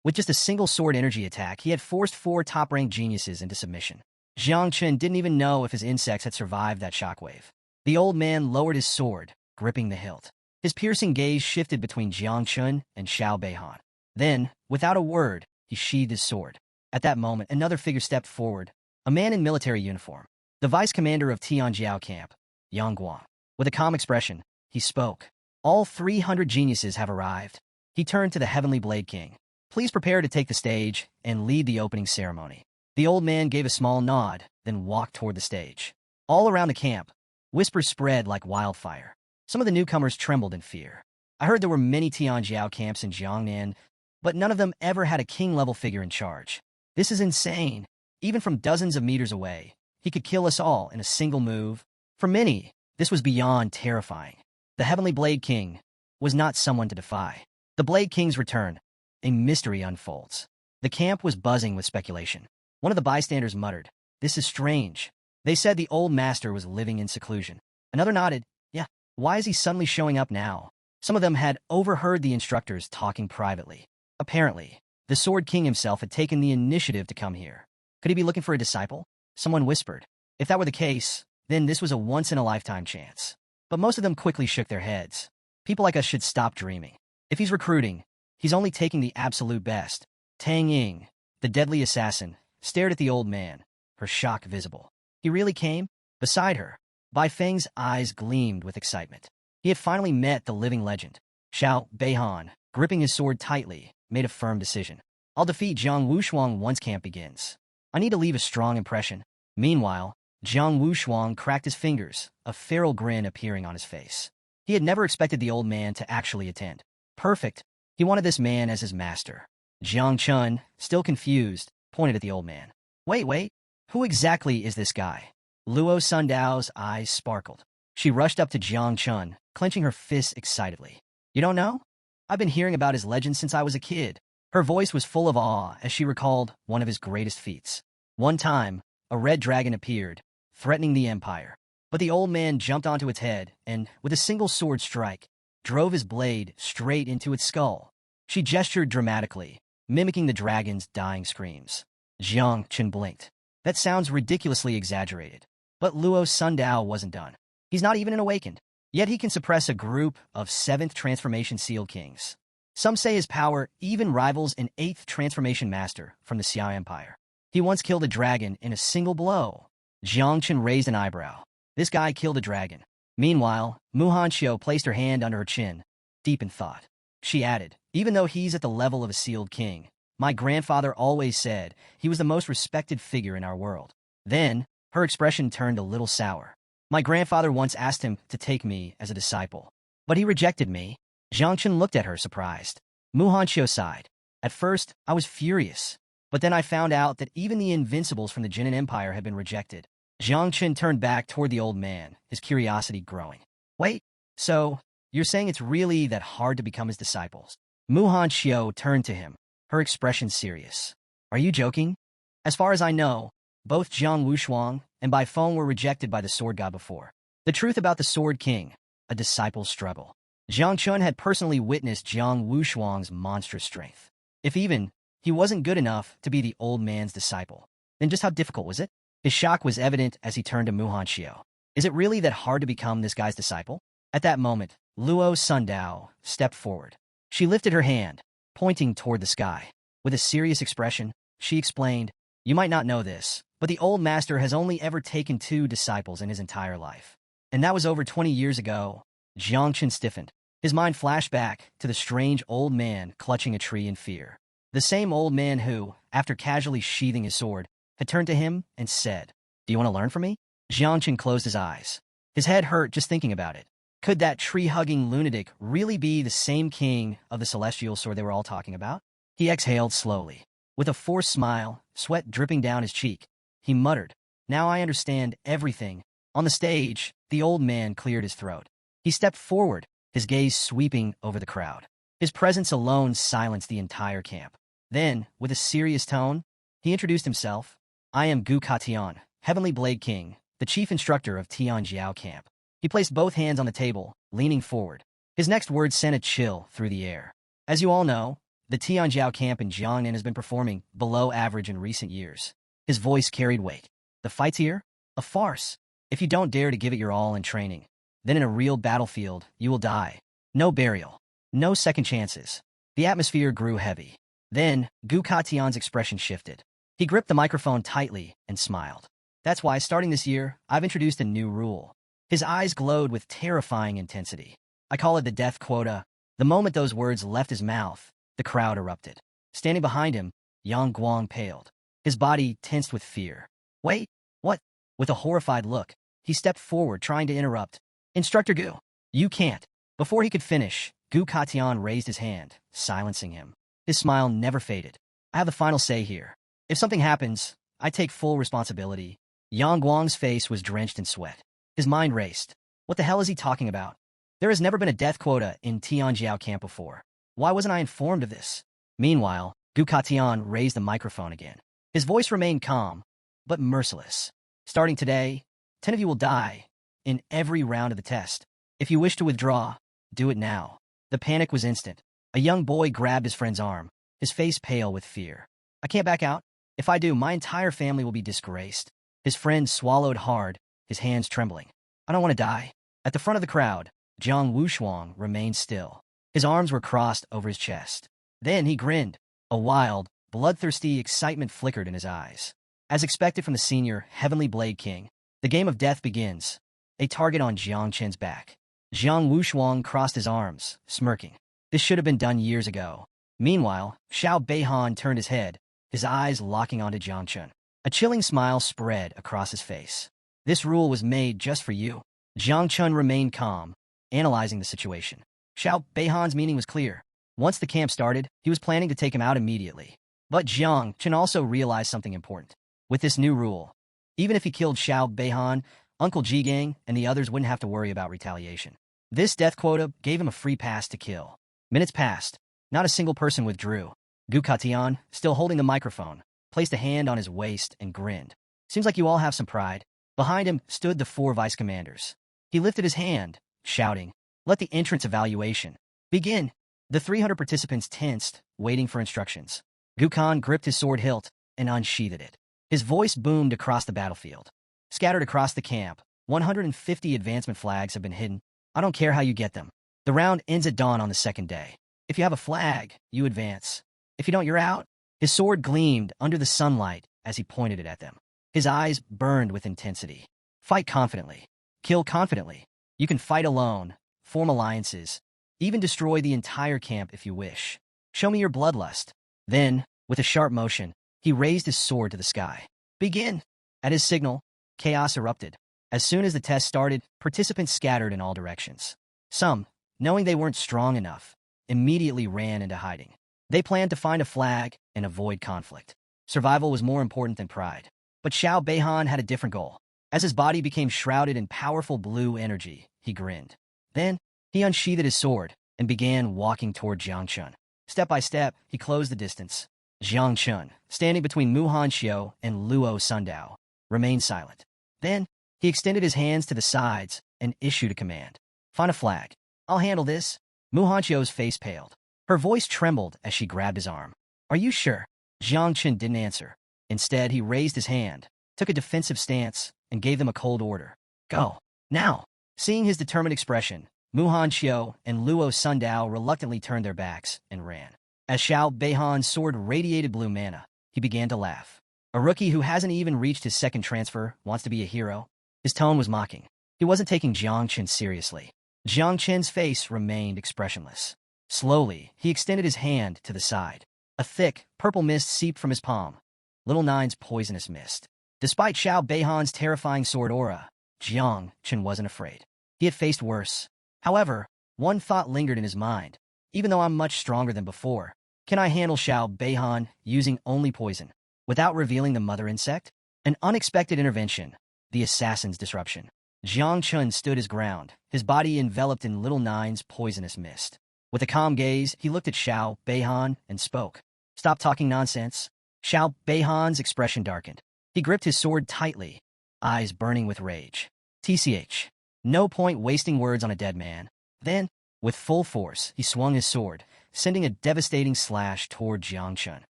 With just a single sword energy attack, he had forced 4 top-ranked geniuses into submission. Jiang Chun didn't even know if his insects had survived that shockwave. The old man lowered his sword, gripping the hilt. His piercing gaze shifted between Jiang Chun and Xiao Beihan. Then, without a word, he sheathed his sword. At that moment, another figure stepped forward, a man in military uniform, the vice commander of Tianjiao Camp, Yang Guang. With a calm expression, he spoke. All 300 geniuses have arrived. He turned to the Heavenly Blade King. Please prepare to take the stage and lead the opening ceremony. The old man gave a small nod, then walked toward the stage. All around the camp, whispers spread like wildfire. Some of the newcomers trembled in fear. I heard there were many Tianjiao camps in Jiangnan, but none of them ever had a king-level figure in charge. This is insane. Even from dozens of meters away, he could kill us all in a single move. For many, this was beyond terrifying. The Heavenly Blade King was not someone to defy. The Blade King's return. A mystery unfolds. The camp was buzzing with speculation. One of the bystanders muttered, "This is strange." They said the old master was living in seclusion. Another nodded, "Yeah, why is he suddenly showing up now?" Some of them had overheard the instructors talking privately. Apparently, the Sword King himself had taken the initiative to come here. Could he be looking for a disciple? Someone whispered. If that were the case, then this was a once-in-a-lifetime chance. But most of them quickly shook their heads. People like us should stop dreaming. If he's recruiting, he's only taking the absolute best. Tang Ying, the deadly assassin, stared at the old man, her shock visible. He really came? Beside her, Bai Feng's eyes gleamed with excitement. He had finally met the living legend. Xiao Beihan, gripping his sword tightly, made a firm decision. I'll defeat Jiang Wushuang once camp begins. I need to leave a strong impression. Meanwhile, Jiang Wushuang cracked his fingers, a feral grin appearing on his face. He had never expected the old man to actually attend. Perfect. He wanted this man as his master. Jiang Chun, still confused, pointed at the old man. Wait, who exactly is this guy? Luo Sundao's eyes sparkled. She rushed up to Jiang Chun, clenching her fists excitedly. You don't know? I've been hearing about his legend since I was a kid. Her voice was full of awe as she recalled one of his greatest feats. One time, a red dragon appeared, threatening the empire. But the old man jumped onto its head and, with a single sword strike, drove his blade straight into its skull. She gestured dramatically, mimicking the dragon's dying screams. Jiang Chun blinked. That sounds ridiculously exaggerated. But Luo Sundao wasn't done. He's not even an awakened. Yet he can suppress a group of 7th Transformation Sealed Kings. Some say his power even rivals an 8th Transformation Master from the Xia Empire. He once killed a dragon in a single blow. Jiang Chun raised an eyebrow. This guy killed a dragon. Meanwhile, Mu Hanxiu placed her hand under her chin, deep in thought. She added, even though he's at the level of a sealed king, my grandfather always said he was the most respected figure in our world. Then, her expression turned a little sour. My grandfather once asked him to take me as a disciple, but he rejected me. Jiang Chun looked at her, surprised. Mu Hanxiu sighed. At first, I was furious, but then I found out that even the invincibles from the Jinan Empire had been rejected. Jiang Chun turned back toward the old man, his curiosity growing. Wait, so you're saying it's really that hard to become his disciples? Mu Hanxiu turned to him, her expression serious. Are you joking? As far as I know, Both Jiang Wushuang and Bai Feng were rejected by the sword god before. The truth about the Sword King, a disciple's struggle. Jiang Chun had personally witnessed Jiang Wushuang's monstrous strength. If even he wasn't good enough to be the old man's disciple, then just how difficult was it? His shock was evident as he turned to Muhan Xiao. Is it really that hard to become this guy's disciple? At that moment, Luo Sundao stepped forward. She lifted her hand, pointing toward the sky. With a serious expression, she explained, "You might not know this, but the old master has only ever taken 2 disciples in his entire life. And that was over 20 years ago." Jiang Chen stiffened. His mind flashed back to the strange old man clutching a tree in fear. The same old man who, after casually sheathing his sword, had turned to him and said, "Do you want to learn from me?" Jiang Chen closed his eyes. His head hurt just thinking about it. Could that tree-hugging lunatic really be the same king of the celestial sword they were all talking about? He exhaled slowly. With a forced smile, sweat dripping down his cheek, he muttered, "Now I understand everything." On the stage, the old man cleared his throat. He stepped forward, his gaze sweeping over the crowd. His presence alone silenced the entire camp. Then, with a serious tone, he introduced himself. "I am Gu Katian, Heavenly Blade King, the chief instructor of Tianjiao camp." He placed both hands on the table, leaning forward. His next words sent a chill through the air. As you all know, the Tianjiao camp in Jiangnan has been performing below average in recent years. His voice carried weight. The fight's here? A farce. If you don't dare to give it your all in training, then in a real battlefield, you will die. No burial. No second chances. The atmosphere grew heavy. Then, Gu Katian's expression shifted. He gripped the microphone tightly and smiled. "That's why, starting this year, I've introduced a new rule." His eyes glowed with terrifying intensity. "I call it the death quota." The moment those words left his mouth, the crowd erupted. Standing behind him, Yang Guang paled. His body tensed with fear. "Wait, what?" With a horrified look, he stepped forward, trying to interrupt. "Instructor Gu, you can't." Before he could finish, Gu Katian raised his hand, silencing him. His smile never faded. "I have the final say here. If something happens, I take full responsibility." Yang Guang's face was drenched in sweat. His mind raced. What the hell is he talking about? There has never been a death quota in Tianjiao camp before. Why wasn't I informed of this? Meanwhile, Gu Katian raised the microphone again. His voice remained calm, but merciless. "Starting today, 10 of you will die in every round of the test. If you wish to withdraw, do it now." The panic was instant. A young boy grabbed his friend's arm, his face pale with fear. "I can't back out. If I do, my entire family will be disgraced." His friend swallowed hard, his hands trembling. "I don't want to die." At the front of the crowd, Jiang Wushuang remained still. His arms were crossed over his chest. Then he grinned. A wild, bloodthirsty excitement flickered in his eyes. As expected from the senior Heavenly Blade King, the game of death begins. A target on Jiang Chen's back. Jiang Wushuang crossed his arms, smirking. This should have been done years ago. Meanwhile, Xiao Beihan turned his head, his eyes locking onto Jiang Chen. A chilling smile spread across his face. "This rule was made just for you." Jiang Chen remained calm, analyzing the situation. Xiao Beihan's meaning was clear. Once the camp started, he was planning to take him out immediately. But Jiang Chen also realized something important. With this new rule, even if he killed Xiao Beihan, Uncle Jigang and the others wouldn't have to worry about retaliation. This death quota gave him a free pass to kill. Minutes passed. Not a single person withdrew. Gu Katian, still holding the microphone, placed a hand on his waist and grinned. "Seems like you all have some pride." Behind him stood the 4 vice commanders. He lifted his hand, shouting, "Let the entrance evaluation begin." The 300 participants tensed, waiting for instructions. Gukan gripped his sword hilt and unsheathed it. His voice boomed across the battlefield. "Scattered across the camp, 150 advancement flags have been hidden. I don't care how you get them. The round ends at dawn on the second day. If you have a flag, you advance. If you don't, you're out." His sword gleamed under the sunlight as he pointed it at them. His eyes burned with intensity. "Fight confidently. Kill confidently. You can fight alone, form alliances, even destroy the entire camp if you wish. Show me your bloodlust." Then, with a sharp motion, he raised his sword to the sky. "Begin!" At his signal, chaos erupted. As soon as the test started, participants scattered in all directions. Some, knowing they weren't strong enough, immediately ran into hiding. They planned to find a flag and avoid conflict. Survival was more important than pride. But Xiao Beihan had a different goal. As his body became shrouded in powerful blue energy, he grinned. Then, he unsheathed his sword and began walking toward Jiang Chun. Step by step, he closed the distance. Jiang Chun, standing between Mu Hanxiu and Luo Sundao, remained silent. Then, he extended his hands to the sides and issued a command. Find a flag. I'll handle this. Mu Hanxiu's face paled. Her voice trembled as she grabbed his arm. Are you sure? Jiang Chun didn't answer. Instead, he raised his hand, took a defensive stance, and gave them a cold order. Go. Now. Seeing his determined expression, Mu Hanxiu and Luo Sundao reluctantly turned their backs and ran. As Xiao Beihan's sword radiated blue mana, he began to laugh. A rookie who hasn't even reached his second transfer wants to be a hero? His tone was mocking. He wasn't taking Jiang Chun seriously. Jiang Chun's face remained expressionless. Slowly, he extended his hand to the side. A thick, purple mist seeped from his palm. Little Nine's poisonous mist. Despite Xiao Beihan's terrifying sword aura, Jiang Chun wasn't afraid. He had faced worse. However, one thought lingered in his mind. Even though I'm much stronger than before, can I handle Xiao Beihan using only poison, without revealing the mother insect? An unexpected intervention. The assassin's disruption. Jiang Chun stood his ground, his body enveloped in Little Nine's poisonous mist. With a calm gaze, he looked at Xiao Beihan and spoke. Stop talking nonsense. Xiao Beihan's expression darkened. He gripped his sword tightly, eyes burning with rage. TCH. No point wasting words on a dead man. Then, with full force, he swung his sword, sending a devastating slash toward Jiang Chun.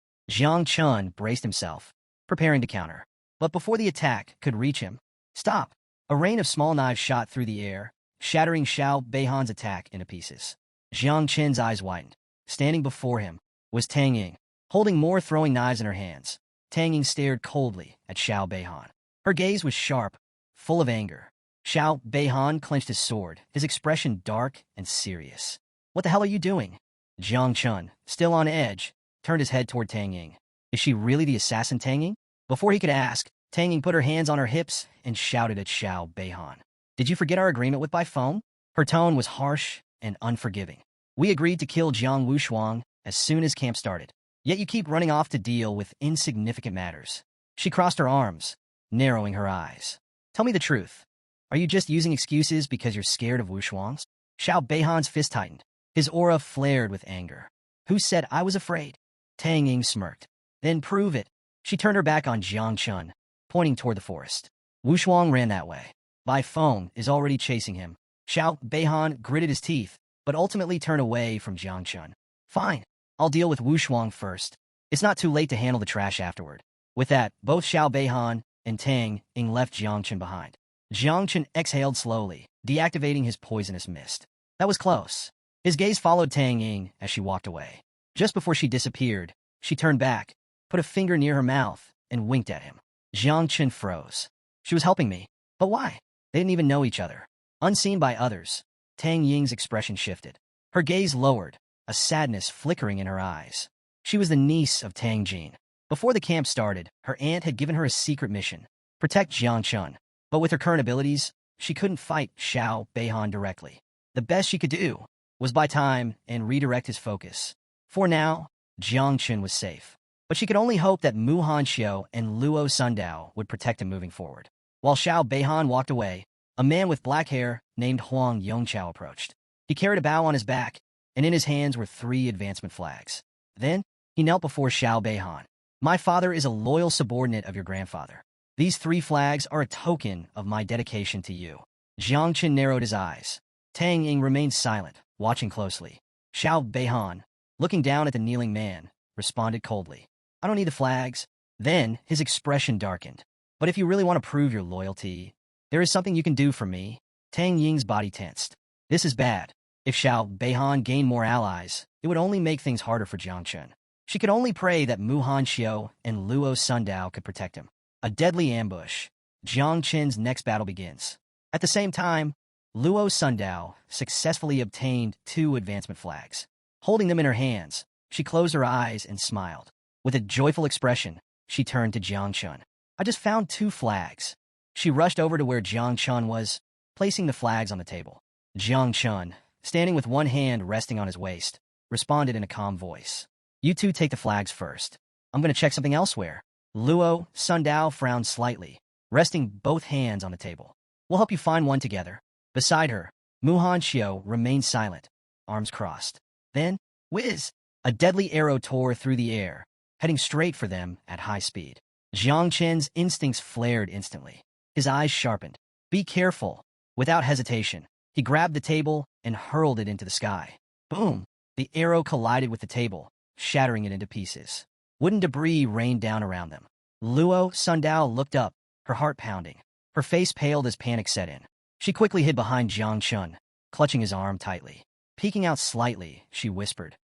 Jiang Chun braced himself, preparing to counter. But before the attack could reach him, stop! A rain of small knives shot through the air, shattering Xiao Beihan's attack into pieces. Jiang Chun's eyes widened. Standing before him was Tang Ying, holding more throwing knives in her hands. Tang Ying stared coldly at Xiao Beihan. Her gaze was sharp, full of anger. Xiao Beihan clenched his sword, his expression dark and serious. What the hell are you doing? Jiang Chun, still on edge, turned his head toward Tang Ying. Is she really the assassin Tang Ying? Before he could ask, Tang Ying put her hands on her hips and shouted at Xiao Beihan. Did you forget our agreement with by phone? Her tone was harsh and unforgiving. We agreed to kill Jiang Wushuang as soon as camp started. Yet you keep running off to deal with insignificant matters. She crossed her arms, narrowing her eyes. Tell me the truth. Are you just using excuses because you're scared of Wushuangs? Xiao Beihan's fist tightened. His aura flared with anger. Who said I was afraid? Tang Ying smirked. Then prove it. She turned her back on Jiang Chun, pointing toward the forest. Wushuang ran that way. Bai Feng is already chasing him. Xiao Beihan gritted his teeth, but ultimately turned away from Jiang Chun. Fine. I'll deal with Wushuang first. It's not too late to handle the trash afterward. With that, both Xiao Beihan and Tang Ying left Jiang Chun behind. Jiang Chun exhaled slowly, deactivating his poisonous mist. That was close. His gaze followed Tang Ying as she walked away. Just before she disappeared, she turned back, put a finger near her mouth, and winked at him. Jiang Chun froze. She was helping me. But why? They didn't even know each other. Unseen by others, Tang Ying's expression shifted. Her gaze lowered, a sadness flickering in her eyes. She was the niece of Tang Jin. Before the camp started, her aunt had given her a secret mission, protect Jiang Chun. But with her current abilities, she couldn't fight Xiao Beihan directly. The best she could do was buy time and redirect his focus. For now, Jiang Chun was safe. But she could only hope that Mu Hanxiu and Luo Sundao would protect him moving forward. While Xiao Beihan walked away, a man with black hair named Huang Yongqiao approached. He carried a bow on his back, and in his hands were 3 advancement flags. Then, he knelt before Xiao Beihan. My father is a loyal subordinate of your grandfather. These 3 flags are a token of my dedication to you. Jiang Chun narrowed his eyes. Tang Ying remained silent, watching closely. Xiao Beihan, looking down at the kneeling man, responded coldly. I don't need the flags. Then, his expression darkened. But if you really want to prove your loyalty, there is something you can do for me. Tang Ying's body tensed. This is bad. If Xiao Beihan gained more allies, it would only make things harder for Jiang Chun. She could only pray that Mu Hanxiu and Luo Sundao could protect him. A deadly ambush. Jiang Chun's next battle begins. At the same time, Luo Sundao successfully obtained 2 advancement flags. Holding them in her hands, she closed her eyes and smiled. With a joyful expression, she turned to Jiang Chun. I just found 2 flags. She rushed over to where Jiang Chun was, placing the flags on the table. Jiang Chun, standing with one hand resting on his waist, responded in a calm voice. You 2 take the flags first. I'm going to check something elsewhere. Luo Sundao frowned slightly, resting both hands on the table. We'll help you find one together. Beside her, Mu Hanxiu remained silent, arms crossed. Then, whiz! A deadly arrow tore through the air, heading straight for them at high speed. Jiang Chen's instincts flared instantly. His eyes sharpened. Be careful. Without hesitation, he grabbed the table and hurled it into the sky. Boom! The arrow collided with the table, shattering it into pieces. Wooden debris rained down around them. Luo Sundao looked up, her heart pounding. Her face paled as panic set in. She quickly hid behind Jiang Chun, clutching his arm tightly. Peeking out slightly, she whispered,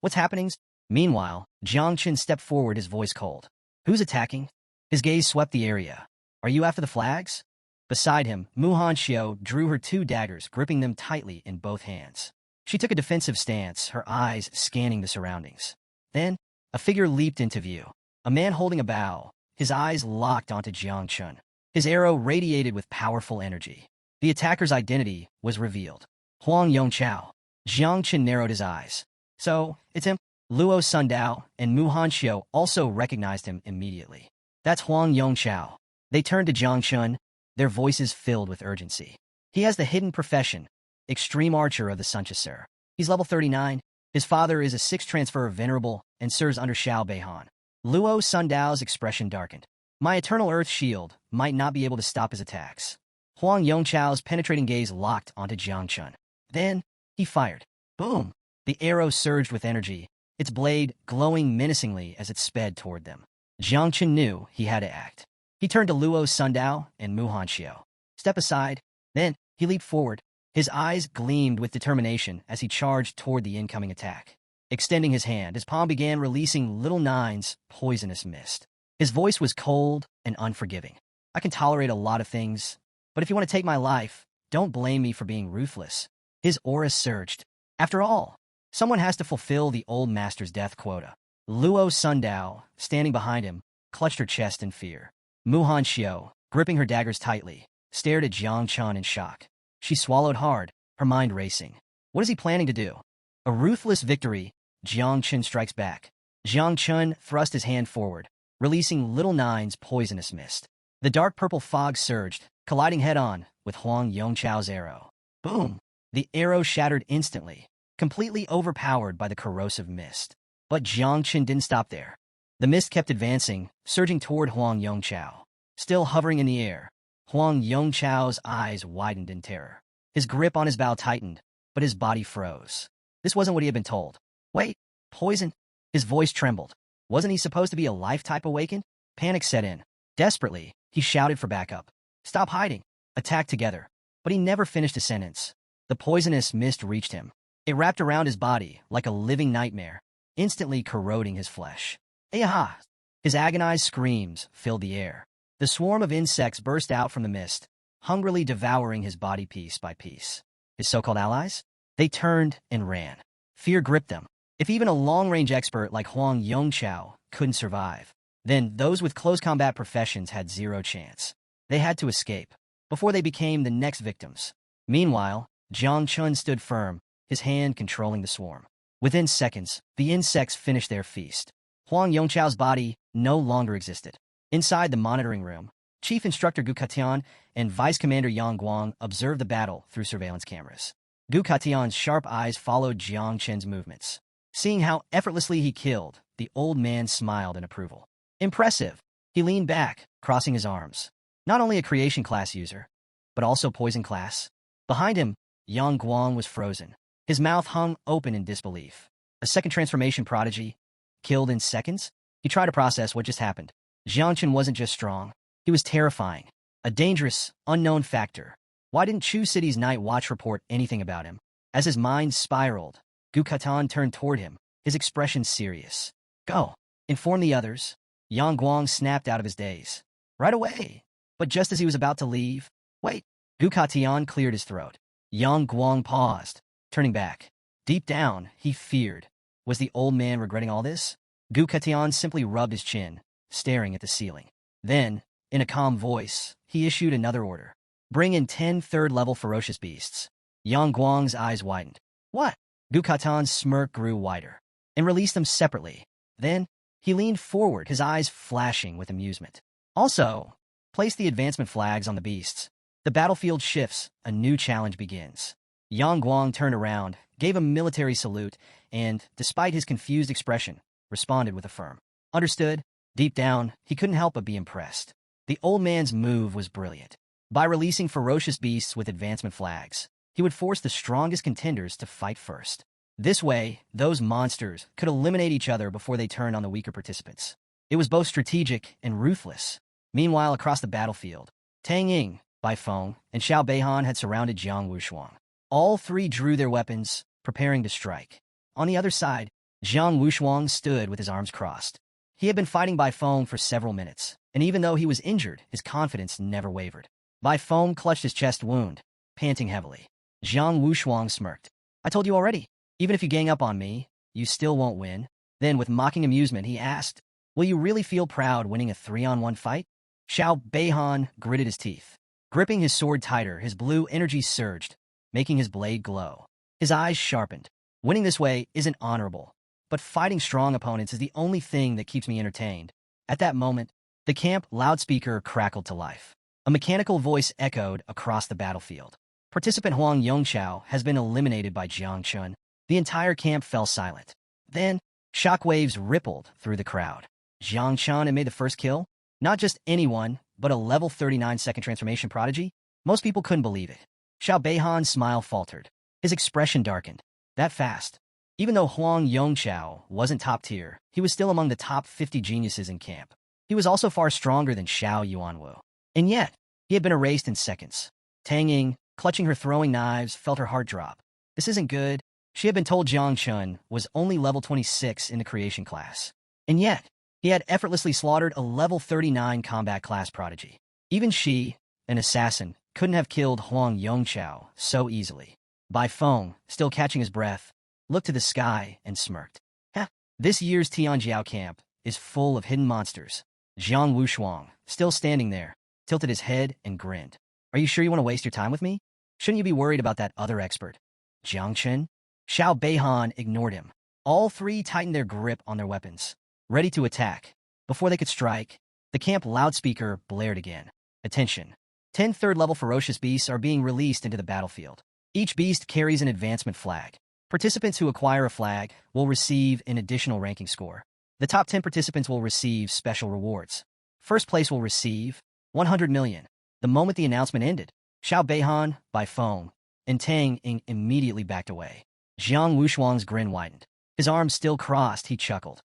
"What's happening?" Meanwhile, Jiang Chun stepped forward, his voice cold. "Who's attacking?" His gaze swept the area. "Are you after the flags?" Beside him, Muhan Xiao drew her 2 daggers, gripping them tightly in both hands. She took a defensive stance, her eyes scanning the surroundings. Then, a figure leaped into view. A man holding a bow, his eyes locked onto Jiang Chun. His arrow radiated with powerful energy. The attacker's identity was revealed. Huang Yongchao. Jiang Chun narrowed his eyes. "So, it's him?" Luo Sundao and Muhan Xiao also recognized him immediately. "That's Huang Yongchao." They turned to Jiang Chun, their voices filled with urgency. "He has the hidden profession, Extreme Archer of the Sunchasur. He's level 39. His father is a 6th transfer venerable and serves under Xiao Beihan." Luo Sundao's expression darkened. "My Eternal Earth Shield might not be able to stop his attacks." Huang Yongchao's penetrating gaze locked onto Jiang Chun. Then, he fired. Boom! The arrow surged with energy, its blade glowing menacingly as it sped toward them. Jiang Chun knew he had to act. He turned to Luo Sundao and Muhan Xiao. "Step aside." Then, he leaped forward. His eyes gleamed with determination as he charged toward the incoming attack. Extending his hand, his palm began releasing Little Nine's poisonous mist. His voice was cold and unforgiving. "I can tolerate a lot of things, but if you want to take my life, don't blame me for being ruthless." His aura surged. After all, someone has to fulfill the old master's death quota. Luo Sundao, standing behind him, clutched her chest in fear. Muhan Xiao, gripping her daggers tightly, stared at Jiang Chun in shock. She swallowed hard, her mind racing. What is he planning to do? A ruthless victory. Jiang Chun strikes back. Jiang Chun thrust his hand forward, releasing Little Nine's poisonous mist. The dark purple fog surged, colliding head-on with Huang Yongchao's arrow. Boom! The arrow shattered instantly, completely overpowered by the corrosive mist. But Jiang Chun didn't stop there. The mist kept advancing, surging toward Huang Yongchao. Still hovering in the air, Huang Yongchao's eyes widened in terror. His grip on his bow tightened, but his body froze. This wasn't what he had been told. "Wait, poison?" His voice trembled. Wasn't he supposed to be a life-type awakened? Panic set in. Desperately, he shouted for backup. "Stop hiding! Attack together!" But he never finished a sentence. The poisonous mist reached him. It wrapped around his body like a living nightmare, instantly corroding his flesh. "Ayaha!" His agonized screams filled the air. The swarm of insects burst out from the mist, hungrily devouring his body piece by piece. His so-called allies? They turned and ran. Fear gripped them. If even a long-range expert like Huang Yongchao couldn't survive, then those with close combat professions had zero chance. They had to escape, before they became the next victims. Meanwhile, Jiang Chun stood firm, his hand controlling the swarm. Within seconds, the insects finished their feast. Huang Yongchao's body no longer existed. Inside the monitoring room, Chief Instructor Gu Katian and Vice Commander Yang Guang observed the battle through surveillance cameras. Gu Katian's sharp eyes followed Jiang Chen's movements. Seeing how effortlessly he killed, the old man smiled in approval. "Impressive." He leaned back, crossing his arms. Not only a creation class user, but also poison class. Behind him, Yang Guang was frozen. His mouth hung open in disbelief. A second transformation prodigy, killed in seconds? He tried to process what just happened. Jiang Chen wasn't just strong. He was terrifying. A dangerous, unknown factor. Why didn't Chu City's Night Watch report anything about him? As his mind spiraled, Gu Katan turned toward him, his expression serious. "Go. Inform the others." Yang Guang snapped out of his daze. "Right away." But just as he was about to leave, "Wait." Gu Katian cleared his throat. Yang Guang paused, turning back. Deep down, he feared. Was the old man regretting all this? Gu Katian simply rubbed his chin, staring at the ceiling. Then, in a calm voice, he issued another order. "Bring in 10 third-level ferocious beasts." Yang Guang's eyes widened. "What?" Gu Katan's smirk grew wider. "And release them separately." Then, he leaned forward, his eyes flashing with amusement. "Also, place the advancement flags on the beasts. The battlefield shifts, a new challenge begins." Yang Guang turned around, gave a military salute, and, despite his confused expression, responded with a firm Understood? Deep down, he couldn't help but be impressed. The old man's move was brilliant. By releasing ferocious beasts with advancement flags, he would force the strongest contenders to fight first. This way, those monsters could eliminate each other before they turned on the weaker participants. It was both strategic and ruthless. Meanwhile, across the battlefield, Tang Ying, Bai Feng, and Xiao Beihan had surrounded Jiang Wushuang. All three drew their weapons, preparing to strike. On the other side, Jiang Wushuang stood with his arms crossed. He had been fighting Bai Feng for several minutes, and even though he was injured, his confidence never wavered. Bai Feng clutched his chest wound, panting heavily. Jiang Wushuang smirked. I told you already. Even if you gang up on me, you still won't win. Then, with mocking amusement, he asked, will you really feel proud winning a 3-on-1 fight? Xiao Beihan gritted his teeth. Gripping his sword tighter, his blue energy surged, making his blade glow. His eyes sharpened. Winning this way isn't honorable, but fighting strong opponents is the only thing that keeps me entertained. At that moment, the camp loudspeaker crackled to life. A mechanical voice echoed across the battlefield. Participant Huang Yongqiao has been eliminated by Jiang Chun. The entire camp fell silent. Then, shockwaves rippled through the crowd. Jiang Chun had made the first kill? Not just anyone, but a level 39 second transformation prodigy? Most people couldn't believe it. Xiao Beihan's smile faltered. His expression darkened. That fast. Even though Huang Yongqiao wasn't top tier, he was still among the top 50 geniuses in camp. He was also far stronger than Xiao Yuanwu. And yet, he had been erased in seconds. Tang Ying, clutching her throwing knives, felt her heart drop. This isn't good. She had been told Jiang Chun was only level 26 in the creation class. And yet, he had effortlessly slaughtered a level 39 combat class prodigy. Even she, an assassin, couldn't have killed Huang Yongqiao so easily. Bai Feng, still catching his breath, looked to the sky and smirked. This year's Tianjiao camp is full of hidden monsters. Jiang Wushuang, still standing there, tilted his head and grinned. Are you sure you want to waste your time with me? Shouldn't you be worried about that other expert? Jiang Chen? Xiao Beihan ignored him. All three tightened their grip on their weapons, ready to attack. Before they could strike, the camp loudspeaker blared again. Attention. 10 third-level ferocious beasts are being released into the battlefield. Each beast carries an advancement flag. Participants who acquire a flag will receive an additional ranking score. The top 10 participants will receive special rewards. First place will receive 100 million. The moment the announcement ended, Xiao Beihan, Bai Feng, and Tang Ying immediately backed away. Jiang Wushuang's grin widened. His arms still crossed, he chuckled.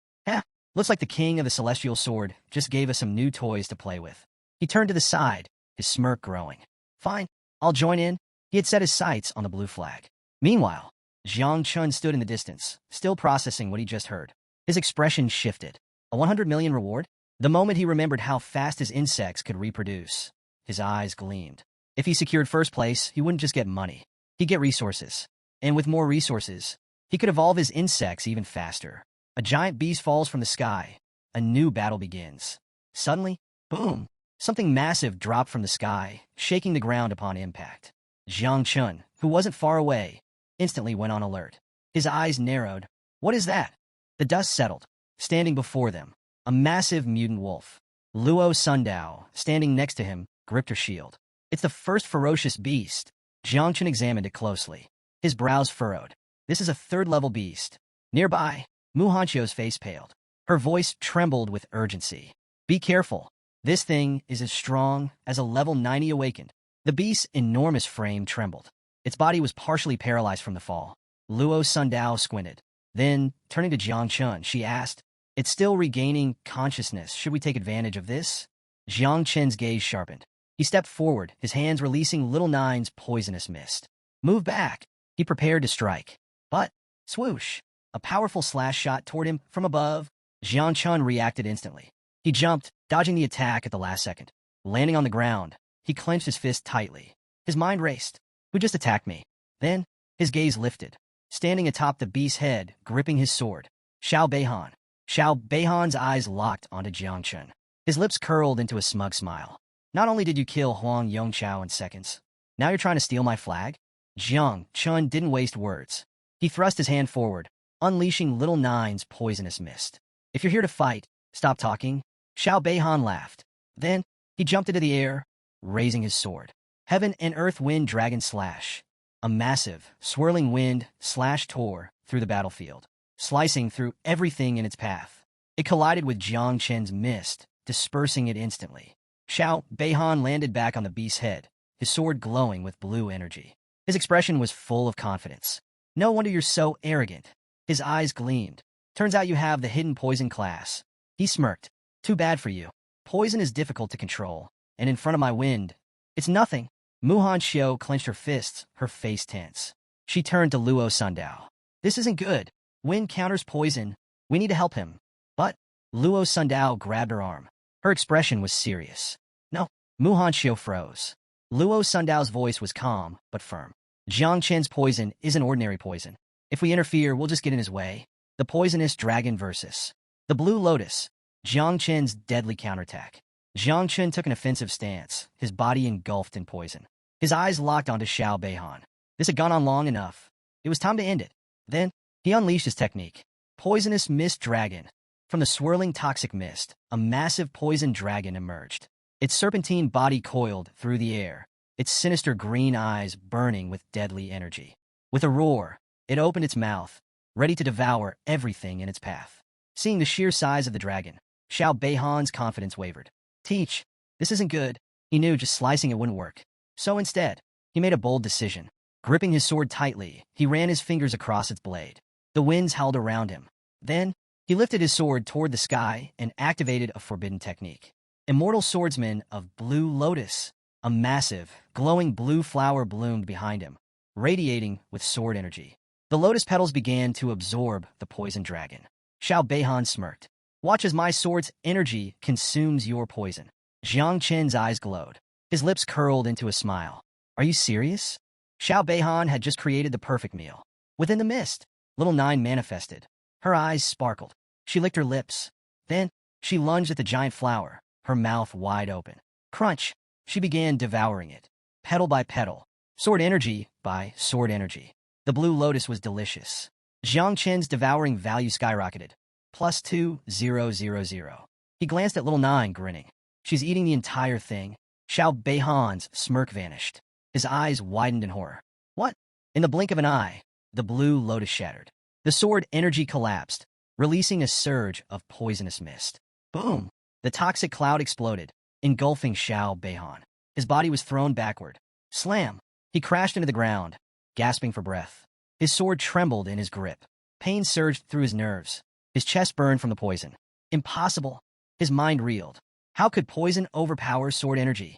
Looks like the king of the celestial sword just gave us some new toys to play with. He turned to the side, his smirk growing. Fine, I'll join in. He had set his sights on the blue flag. Meanwhile, Jiang Chun stood in the distance, still processing what he just heard. His expression shifted. A 100 million reward? The moment he remembered how fast his insects could reproduce, his eyes gleamed. If he secured first place, he wouldn't just get money. He'd get resources. And with more resources, he could evolve his insects even faster. A giant beast falls from the sky. A new battle begins. Suddenly, boom! Something massive dropped from the sky, shaking the ground upon impact. Jiang Chun, who wasn't far away, instantly went on alert. His eyes narrowed. What is that? The dust settled. Standing before them, a massive mutant wolf. Luo Sundao, standing next to him, gripped her shield. It's the first ferocious beast. Jiang Chun examined it closely. His brows furrowed. This is a third-level beast. Nearby, Mu Hanqiu's face paled. Her voice trembled with urgency. Be careful. This thing is as strong as a level 90 awakened. The beast's enormous frame trembled. Its body was partially paralyzed from the fall. Luo Sundao squinted. Then, turning to Jiang Chun, she asked, it's still regaining consciousness. Should we take advantage of this? Jiang Chen's gaze sharpened. He stepped forward, his hands releasing Little Nine's poisonous mist. Move back. He prepared to strike. But, swoosh! A powerful slash shot toward him from above. Jiang Chun reacted instantly. He jumped, dodging the attack at the last second. Landing on the ground, he clenched his fist tightly. His mind raced. Who just attacked me? Then, his gaze lifted. Standing atop the beast's head, gripping his sword, Xiao Beihan. Xiao Beihan's eyes locked onto Jiang Chun. His lips curled into a smug smile. Not only did you kill Huang Yongqiao in seconds, now you're trying to steal my flag? Jiang Chun didn't waste words. He thrust his hand forward, unleashing Little Nine's poisonous mist. If you're here to fight, stop talking. Xiao Beihan laughed. Then, he jumped into the air, raising his sword. Heaven and Earth Wind Dragon Slash. A massive, swirling wind slash tore through the battlefield, slicing through everything in its path. It collided with Jiang Chen's mist, dispersing it instantly. Xiao Beihan landed back on the beast's head, his sword glowing with blue energy. His expression was full of confidence. No wonder you're so arrogant. His eyes gleamed. Turns out you have the hidden poison class. He smirked. Too bad for you. Poison is difficult to control, and in front of my wind, it's nothing. Muhan Xiao clenched her fists, her face tense. She turned to Luo Sundao. This isn't good. Wind counters poison. We need to help him. But Luo Sundao grabbed her arm. Her expression was serious. No, Muhan Xiao froze. Luo Sundao's voice was calm, but firm. Jiang Chen's poison isn't ordinary poison. If we interfere, we'll just get in his way. The poisonous dragon versus the blue lotus. Jiang Chen's deadly counterattack. Jiang Chen took an offensive stance, his body engulfed in poison. His eyes locked onto Xiao Beihan. This had gone on long enough. It was time to end it. Then, he unleashed his technique. Poisonous Mist Dragon. From the swirling toxic mist, a massive poison dragon emerged. Its serpentine body coiled through the air, its sinister green eyes burning with deadly energy. With a roar, it opened its mouth, ready to devour everything in its path. Seeing the sheer size of the dragon, Xiao Beihan's confidence wavered. Teach, this isn't good. He knew just slicing it wouldn't work. So instead, he made a bold decision. Gripping his sword tightly, he ran his fingers across its blade. The winds howled around him. Then, he lifted his sword toward the sky and activated a forbidden technique. Immortal Swordsman of Blue Lotus. A massive, glowing blue flower bloomed behind him, radiating with sword energy. The lotus petals began to absorb the poison dragon. Xiao Beihan smirked. Watch as my sword's energy consumes your poison. Jiang Chen's eyes glowed. His lips curled into a smile. Are you serious? Xiao Beihan had just created the perfect meal. Within the mist, Little Nine manifested. Her eyes sparkled. She licked her lips. Then, she lunged at the giant flower, her mouth wide open. Crunch! She began devouring it, petal by petal, sword energy by sword energy. The blue lotus was delicious. Jiang Chen's devouring value skyrocketed. +2000. He glanced at Little Nine, grinning. She's eating the entire thing. Xiao Beihan's smirk vanished. His eyes widened in horror. What? In the blink of an eye, the blue lotus shattered. The sword energy collapsed, releasing a surge of poisonous mist. Boom! The toxic cloud exploded, engulfing Xiao Beihan. His body was thrown backward. Slam! He crashed into the ground, gasping for breath. His sword trembled in his grip. Pain surged through his nerves. His chest burned from the poison. Impossible! His mind reeled. How could poison overpower sword energy?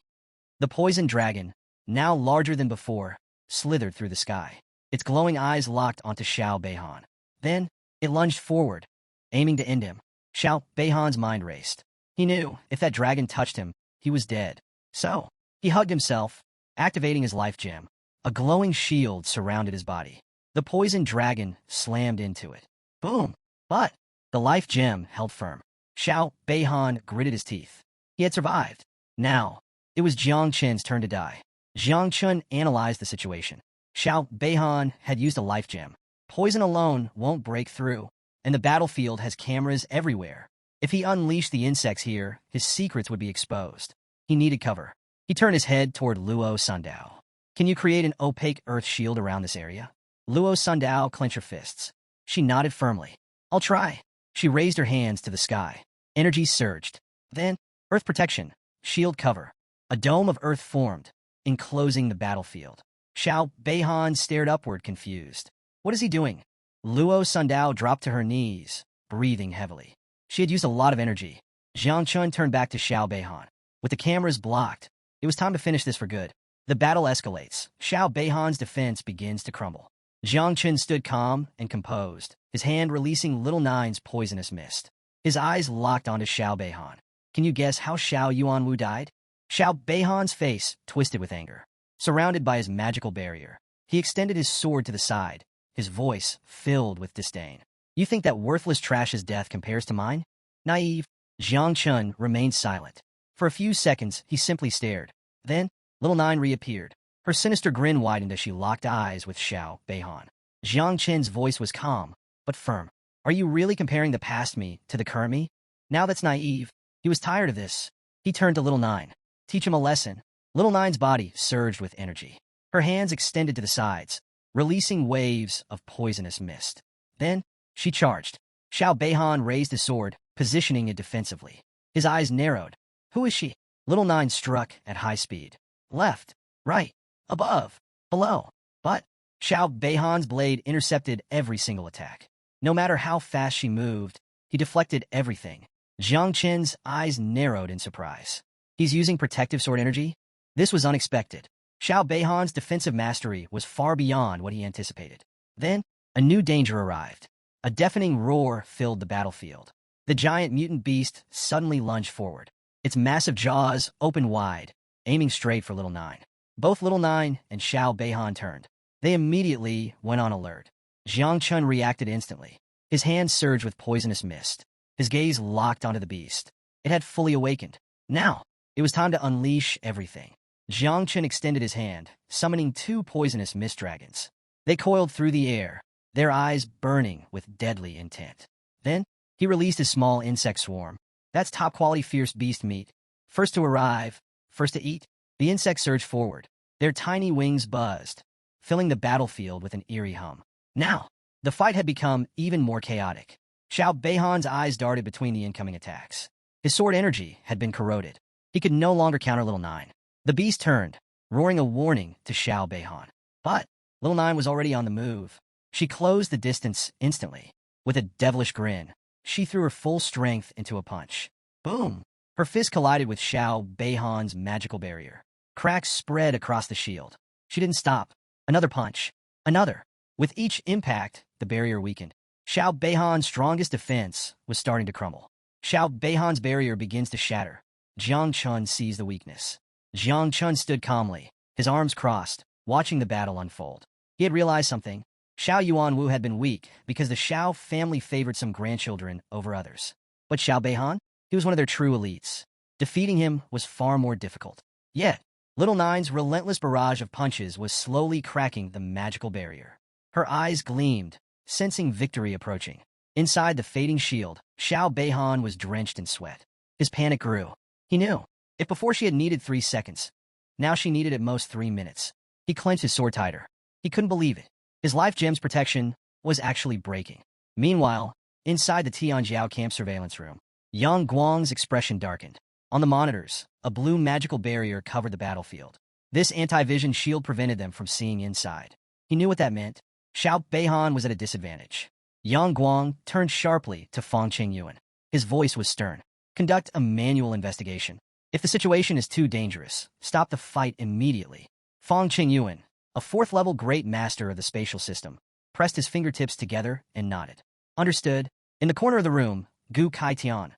The poison dragon, now larger than before, slithered through the sky. Its glowing eyes locked onto Xiao Beihan. Then, it lunged forward, aiming to end him. Xiao Beihan's mind raced. He knew, if that dragon touched him, he was dead. So, he hugged himself, activating his life gem. A glowing shield surrounded his body. The poison dragon slammed into it. Boom! But the life gem held firm. Xiao Beihan gritted his teeth. He had survived. Now, it was Jiang Chen's turn to die. Jiang Chen analyzed the situation. Xiao Beihan had used a life gem. Poison alone won't break through, and the battlefield has cameras everywhere. If he unleashed the insects here, his secrets would be exposed. He needed cover. He turned his head toward Luo Sundao. Can you create an opaque earth shield around this area? Luo Sundao clenched her fists. She nodded firmly. I'll try. She raised her hands to the sky. Energy surged. Then, earth protection, shield cover. A dome of earth formed, enclosing the battlefield. Xiao Beihan stared upward, confused. What is he doing? Luo Sundao dropped to her knees, breathing heavily. She had used a lot of energy. Jiang Chun turned back to Xiao Beihan. With the cameras blocked, it was time to finish this for good. The battle escalates. Xiao Beihan's defense begins to crumble. Jiang Chun stood calm and composed, his hand releasing Little Nine's poisonous mist. His eyes locked onto Xiao Beihan. Can you guess how Xiao Yuanwu died? Xiao Beihan's face twisted with anger. Surrounded by his magical barrier, he extended his sword to the side, his voice filled with disdain. You think that worthless trash's death compares to mine? Naive. Jiang Chun remained silent. For a few seconds, he simply stared. Then, Little Nine reappeared. Her sinister grin widened as she locked eyes with Xiao Beihan. Jiang Chen's voice was calm, but firm. Are you really comparing the past me to the current me? Now that's naive. He was tired of this. He turned to Little Nine. Teach him a lesson. Little Nine's body surged with energy. Her hands extended to the sides, releasing waves of poisonous mist. Then, she charged. Xiao Beihan raised his sword, positioning it defensively. His eyes narrowed. Who is she? Little Nine struck at high speed. Left, right, above, below. But Xiao Beihan's blade intercepted every single attack. No matter how fast she moved, he deflected everything. Jiang Qin's eyes narrowed in surprise. He's using protective sword energy? This was unexpected. Xiao Beihan's defensive mastery was far beyond what he anticipated. Then, a new danger arrived. A deafening roar filled the battlefield. The giant mutant beast suddenly lunged forward. Its massive jaws opened wide, aiming straight for Little Nine. Both Little Nine and Xiao Beihan turned. They immediately went on alert. Jiang Chun reacted instantly. His hands surged with poisonous mist. His gaze locked onto the beast. It had fully awakened. Now, it was time to unleash everything. Jiang Chun extended his hand, summoning two poisonous mist dragons. They coiled through the air, their eyes burning with deadly intent. Then, he released his small insect swarm. That's top-quality fierce beast meat. First to arrive, first to eat. The insects surged forward. Their tiny wings buzzed, filling the battlefield with an eerie hum. Now, the fight had become even more chaotic. Xiao Beihan's eyes darted between the incoming attacks. His sword energy had been corroded. He could no longer counter Little Nine. The beast turned, roaring a warning to Xiao Beihan. But Little Nine was already on the move. She closed the distance instantly. With a devilish grin, she threw her full strength into a punch. Boom! Her fist collided with Xiao Beihan's magical barrier. Cracks spread across the shield. She didn't stop. Another punch. Another. With each impact, the barrier weakened. Xiao Beihan's strongest defense was starting to crumble. Xiao Beihan's barrier begins to shatter. Jiang Chun sees the weakness. Jiang Chun stood calmly, his arms crossed, watching the battle unfold. He had realized something. Xiao Yuanwu had been weak because the Xiao family favored some grandchildren over others. But Xiao Beihan? He was one of their true elites. Defeating him was far more difficult. Yet, Little Nine's relentless barrage of punches was slowly cracking the magical barrier. Her eyes gleamed, sensing victory approaching. Inside the fading shield, Xiao Beihan was drenched in sweat. His panic grew. He knew. If before she had needed 3 seconds, now she needed at most 3 minutes. He clenched his sword tighter. He couldn't believe it. His life gem's protection was actually breaking. Meanwhile, inside the Tianjiao camp surveillance room, Yang Guang's expression darkened. On the monitors, a blue magical barrier covered the battlefield. This anti-vision shield prevented them from seeing inside. He knew what that meant. Xiao Beihan was at a disadvantage. Yang Guang turned sharply to Fang Qingyuan. His voice was stern. Conduct a manual investigation. If the situation is too dangerous, stop the fight immediately. Fang Qingyuan, a 4th-level great master of the spatial system, pressed his fingertips together and nodded. Understood. In the corner of the room, Gu Kaitian,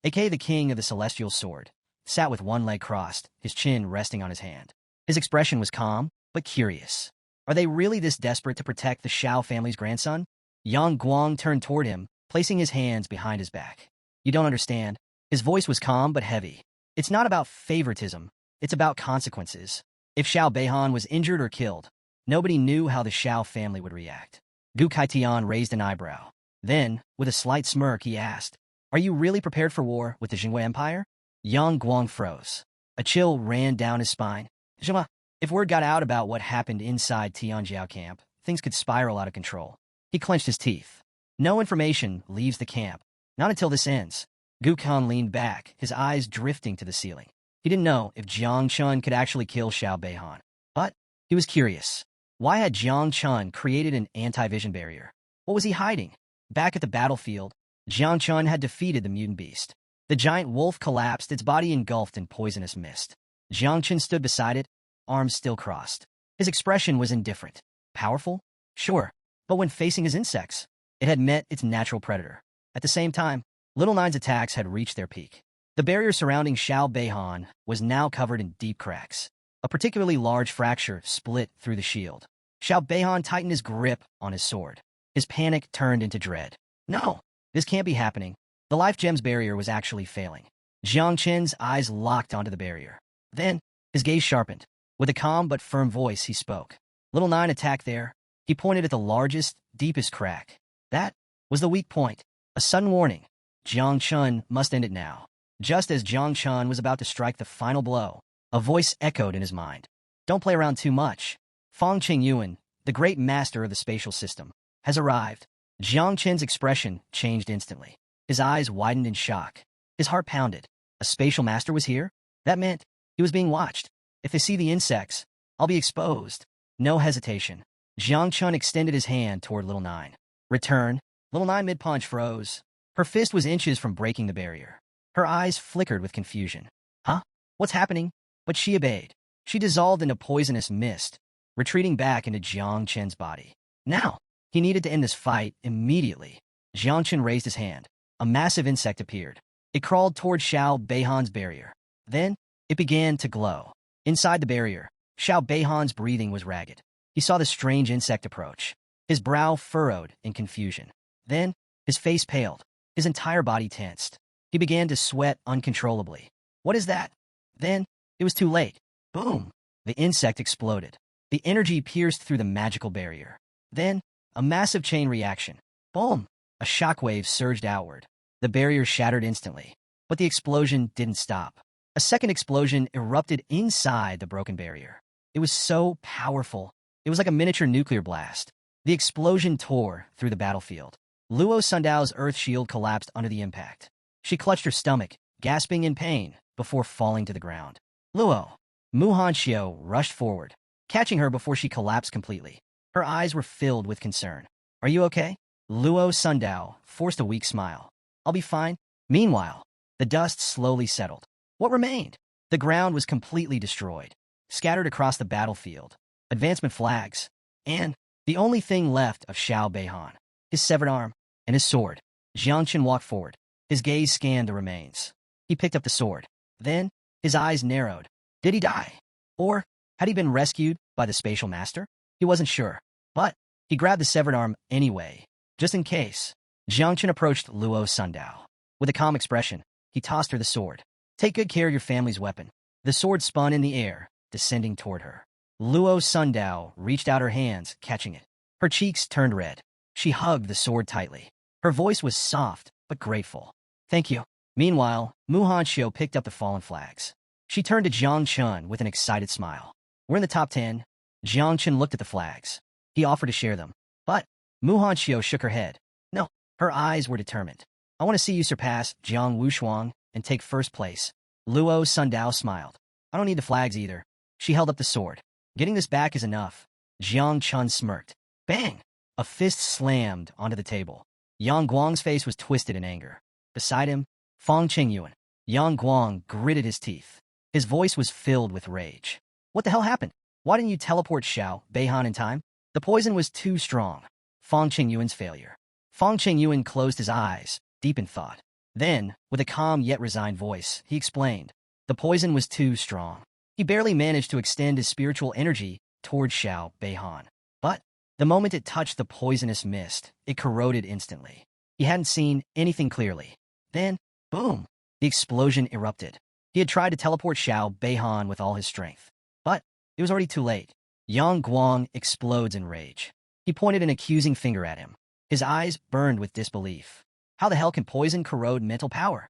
aka the king of the celestial sword, sat with one leg crossed, his chin resting on his hand. His expression was calm, but curious. Are they really this desperate to protect the Xiao family's grandson? Yang Guang turned toward him, placing his hands behind his back. You don't understand. His voice was calm but heavy. It's not about favoritism. It's about consequences. If Xiao Beihan was injured or killed, nobody knew how the Xiao family would react. Gu Kaitian raised an eyebrow. Then, with a slight smirk, he asked, Are you really prepared for war with the Jingwei Empire? Yang Guang froze. A chill ran down his spine. Zhima, if word got out about what happened inside Tianjiao camp, things could spiral out of control. He clenched his teeth. No information leaves the camp. Not until this ends. Gu Kan leaned back, his eyes drifting to the ceiling. He didn't know if Jiang Chun could actually kill Xiao Beihan. But he was curious. Why had Jiang Chun created an anti-vision barrier? What was he hiding? Back at the battlefield, Jiang Chun had defeated the mutant beast. The giant wolf collapsed, its body engulfed in poisonous mist. Jiang Chun stood beside it, arms still crossed. His expression was indifferent. Powerful? Sure. But when facing his insects, it had met its natural predator. At the same time, Little Nine's attacks had reached their peak. The barrier surrounding Xiao Beihan was now covered in deep cracks. A particularly large fracture split through the shield. Xiao Beihan tightened his grip on his sword. His panic turned into dread. No, this can't be happening. The life gem's barrier was actually failing. Jiang Qin's eyes locked onto the barrier. Then, his gaze sharpened. With a calm but firm voice, he spoke. Little Nine attacked there. He pointed at the largest, deepest crack. That was the weak point. A sudden warning. Jiang Chun must end it now. Just as Jiang Chun was about to strike the final blow, a voice echoed in his mind. Don't play around too much. Fang Qingyuan, the great master of the spatial system, has arrived. Jiang Qin's expression changed instantly. His eyes widened in shock. His heart pounded. A spatial master was here? That meant he was being watched. If they see the insects, I'll be exposed. No hesitation. Jiang Chun extended his hand toward Little Nine. Return. Little Nine mid-punch froze. Her fist was inches from breaking the barrier. Her eyes flickered with confusion. Huh? What's happening? But she obeyed. She dissolved into poisonous mist, retreating back into Jiang Chen's body. Now, he needed to end this fight immediately. Jiang Chen raised his hand. A massive insect appeared. It crawled toward Xiao Beihan's barrier. Then, it began to glow. Inside the barrier, Xiao Beihan's breathing was ragged. He saw the strange insect approach. His brow furrowed in confusion. Then, his face paled. His entire body tensed. He began to sweat uncontrollably. What is that? Then, it was too late. Boom! The insect exploded. The energy pierced through the magical barrier. Then, a massive chain reaction. Boom! A shockwave surged outward. The barrier shattered instantly. But the explosion didn't stop. A second explosion erupted inside the broken barrier. It was so powerful. It was like a miniature nuclear blast. The explosion tore through the battlefield. Luo Sundao's earth shield collapsed under the impact. She clutched her stomach, gasping in pain, before falling to the ground. Luo! Mu Hanxiu rushed forward, catching her before she collapsed completely. Her eyes were filled with concern. Are you okay? Luo Sundao forced a weak smile. I'll be fine. Meanwhile, the dust slowly settled. What remained? The ground was completely destroyed, scattered across the battlefield, advancement flags, and the only thing left of Xiao Beihan, his severed arm and his sword. Jiang Chen walked forward. His gaze scanned the remains. He picked up the sword. Then, his eyes narrowed. Did he die? Or had he been rescued by the spatial master? He wasn't sure, but he grabbed the severed arm anyway, just in case. Jiang Chen approached Luo Sundao. With a calm expression, he tossed her the sword. Take good care of your family's weapon. The sword spun in the air, descending toward her. Luo Sundao reached out her hands, catching it. Her cheeks turned red. She hugged the sword tightly. Her voice was soft, but grateful. Thank you. Meanwhile, Mu Hanxiu picked up the fallen flags. She turned to Jiang Chun with an excited smile. We're in the top 10. Jiang Chun looked at the flags. He offered to share them. But Mu Hanxiu shook her head. No, her eyes were determined. I want to see you surpass Jiang Wushuang and take first place. Luo Sundao smiled. I don't need the flags either. She held up the sword. Getting this back is enough. Jiang Chun smirked. Bang! A fist slammed onto the table. Yang Guang's face was twisted in anger. Beside him, Fang Qingyuan. Yang Guang gritted his teeth. His voice was filled with rage. What the hell happened? Why didn't you teleport Xiao Beihan in time? The poison was too strong. Fang Qingyuan's failure. Fang Qingyuan closed his eyes, deep in thought. Then, with a calm yet resigned voice, he explained. The poison was too strong. He barely managed to extend his spiritual energy toward Xiao Beihan. But the moment it touched the poisonous mist, it corroded instantly. He hadn't seen anything clearly. Then, boom, the explosion erupted. He had tried to teleport Xiao Beihan with all his strength. But it was already too late. Yang Guang explodes in rage. He pointed an accusing finger at him. His eyes burned with disbelief. How the hell can poison corrode mental power?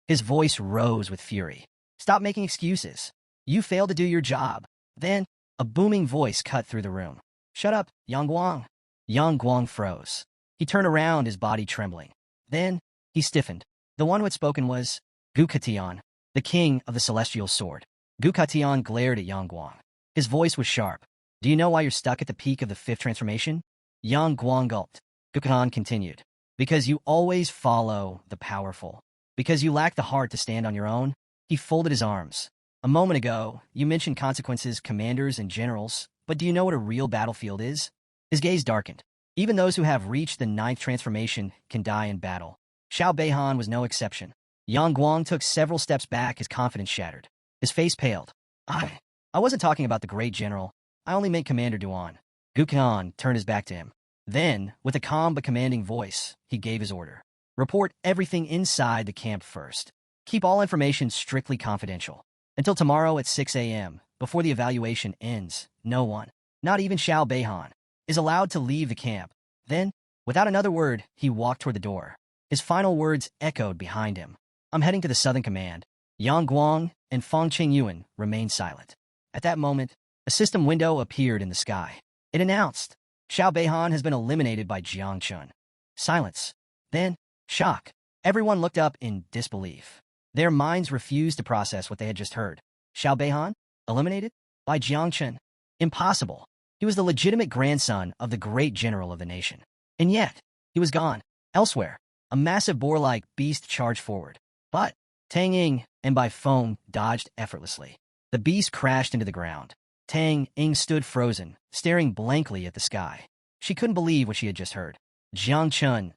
His voice rose with fury. Stop making excuses. You failed to do your job. Then, a booming voice cut through the room. Shut up, Yang Guang. Yang Guang froze. He turned around, his body trembling. Then, he stiffened. The one who had spoken was Gukatian, the king of the celestial sword. Gukatian glared at Yang Guang. His voice was sharp. Do you know why you're stuck at the peak of the fifth transformation? Yang Guang gulped. Gukatian continued. Because you always follow the powerful. Because you lack the heart to stand on your own. He folded his arms. A moment ago, you mentioned consequences, commanders, and generals, but do you know what a real battlefield is? His gaze darkened. Even those who have reached the ninth transformation can die in battle. Xiao Beihan was no exception. Yang Guang took several steps back, his confidence shattered. His face paled. I wasn't talking about the great general. I only meant Commander Duan. Gukhan turned his back to him. Then, with a calm but commanding voice, he gave his order. Report everything inside the camp first. Keep all information strictly confidential. Until tomorrow at 6 a.m., before the evaluation ends, no one, not even Xiao Beihan, is allowed to leave the camp. Then, without another word, he walked toward the door. His final words echoed behind him. I'm heading to the Southern Command. Yang Guang and Fang Qingyuan remained silent. At that moment, a system window appeared in the sky. It announced, Xiao Beihan has been eliminated by Jiang Chun. Silence. Then, shock. Everyone looked up in disbelief. Their minds refused to process what they had just heard. Xiao Beihan? Eliminated? By Jiang Chen? Impossible. He was the legitimate grandson of the great general of the nation. And yet, he was gone. Elsewhere, a massive boar-like beast charged forward. But Tang Ying and Bai Feng dodged effortlessly. The beast crashed into the ground. Tang Ying stood frozen, staring blankly at the sky. She couldn't believe what she had just heard. Jiang Chen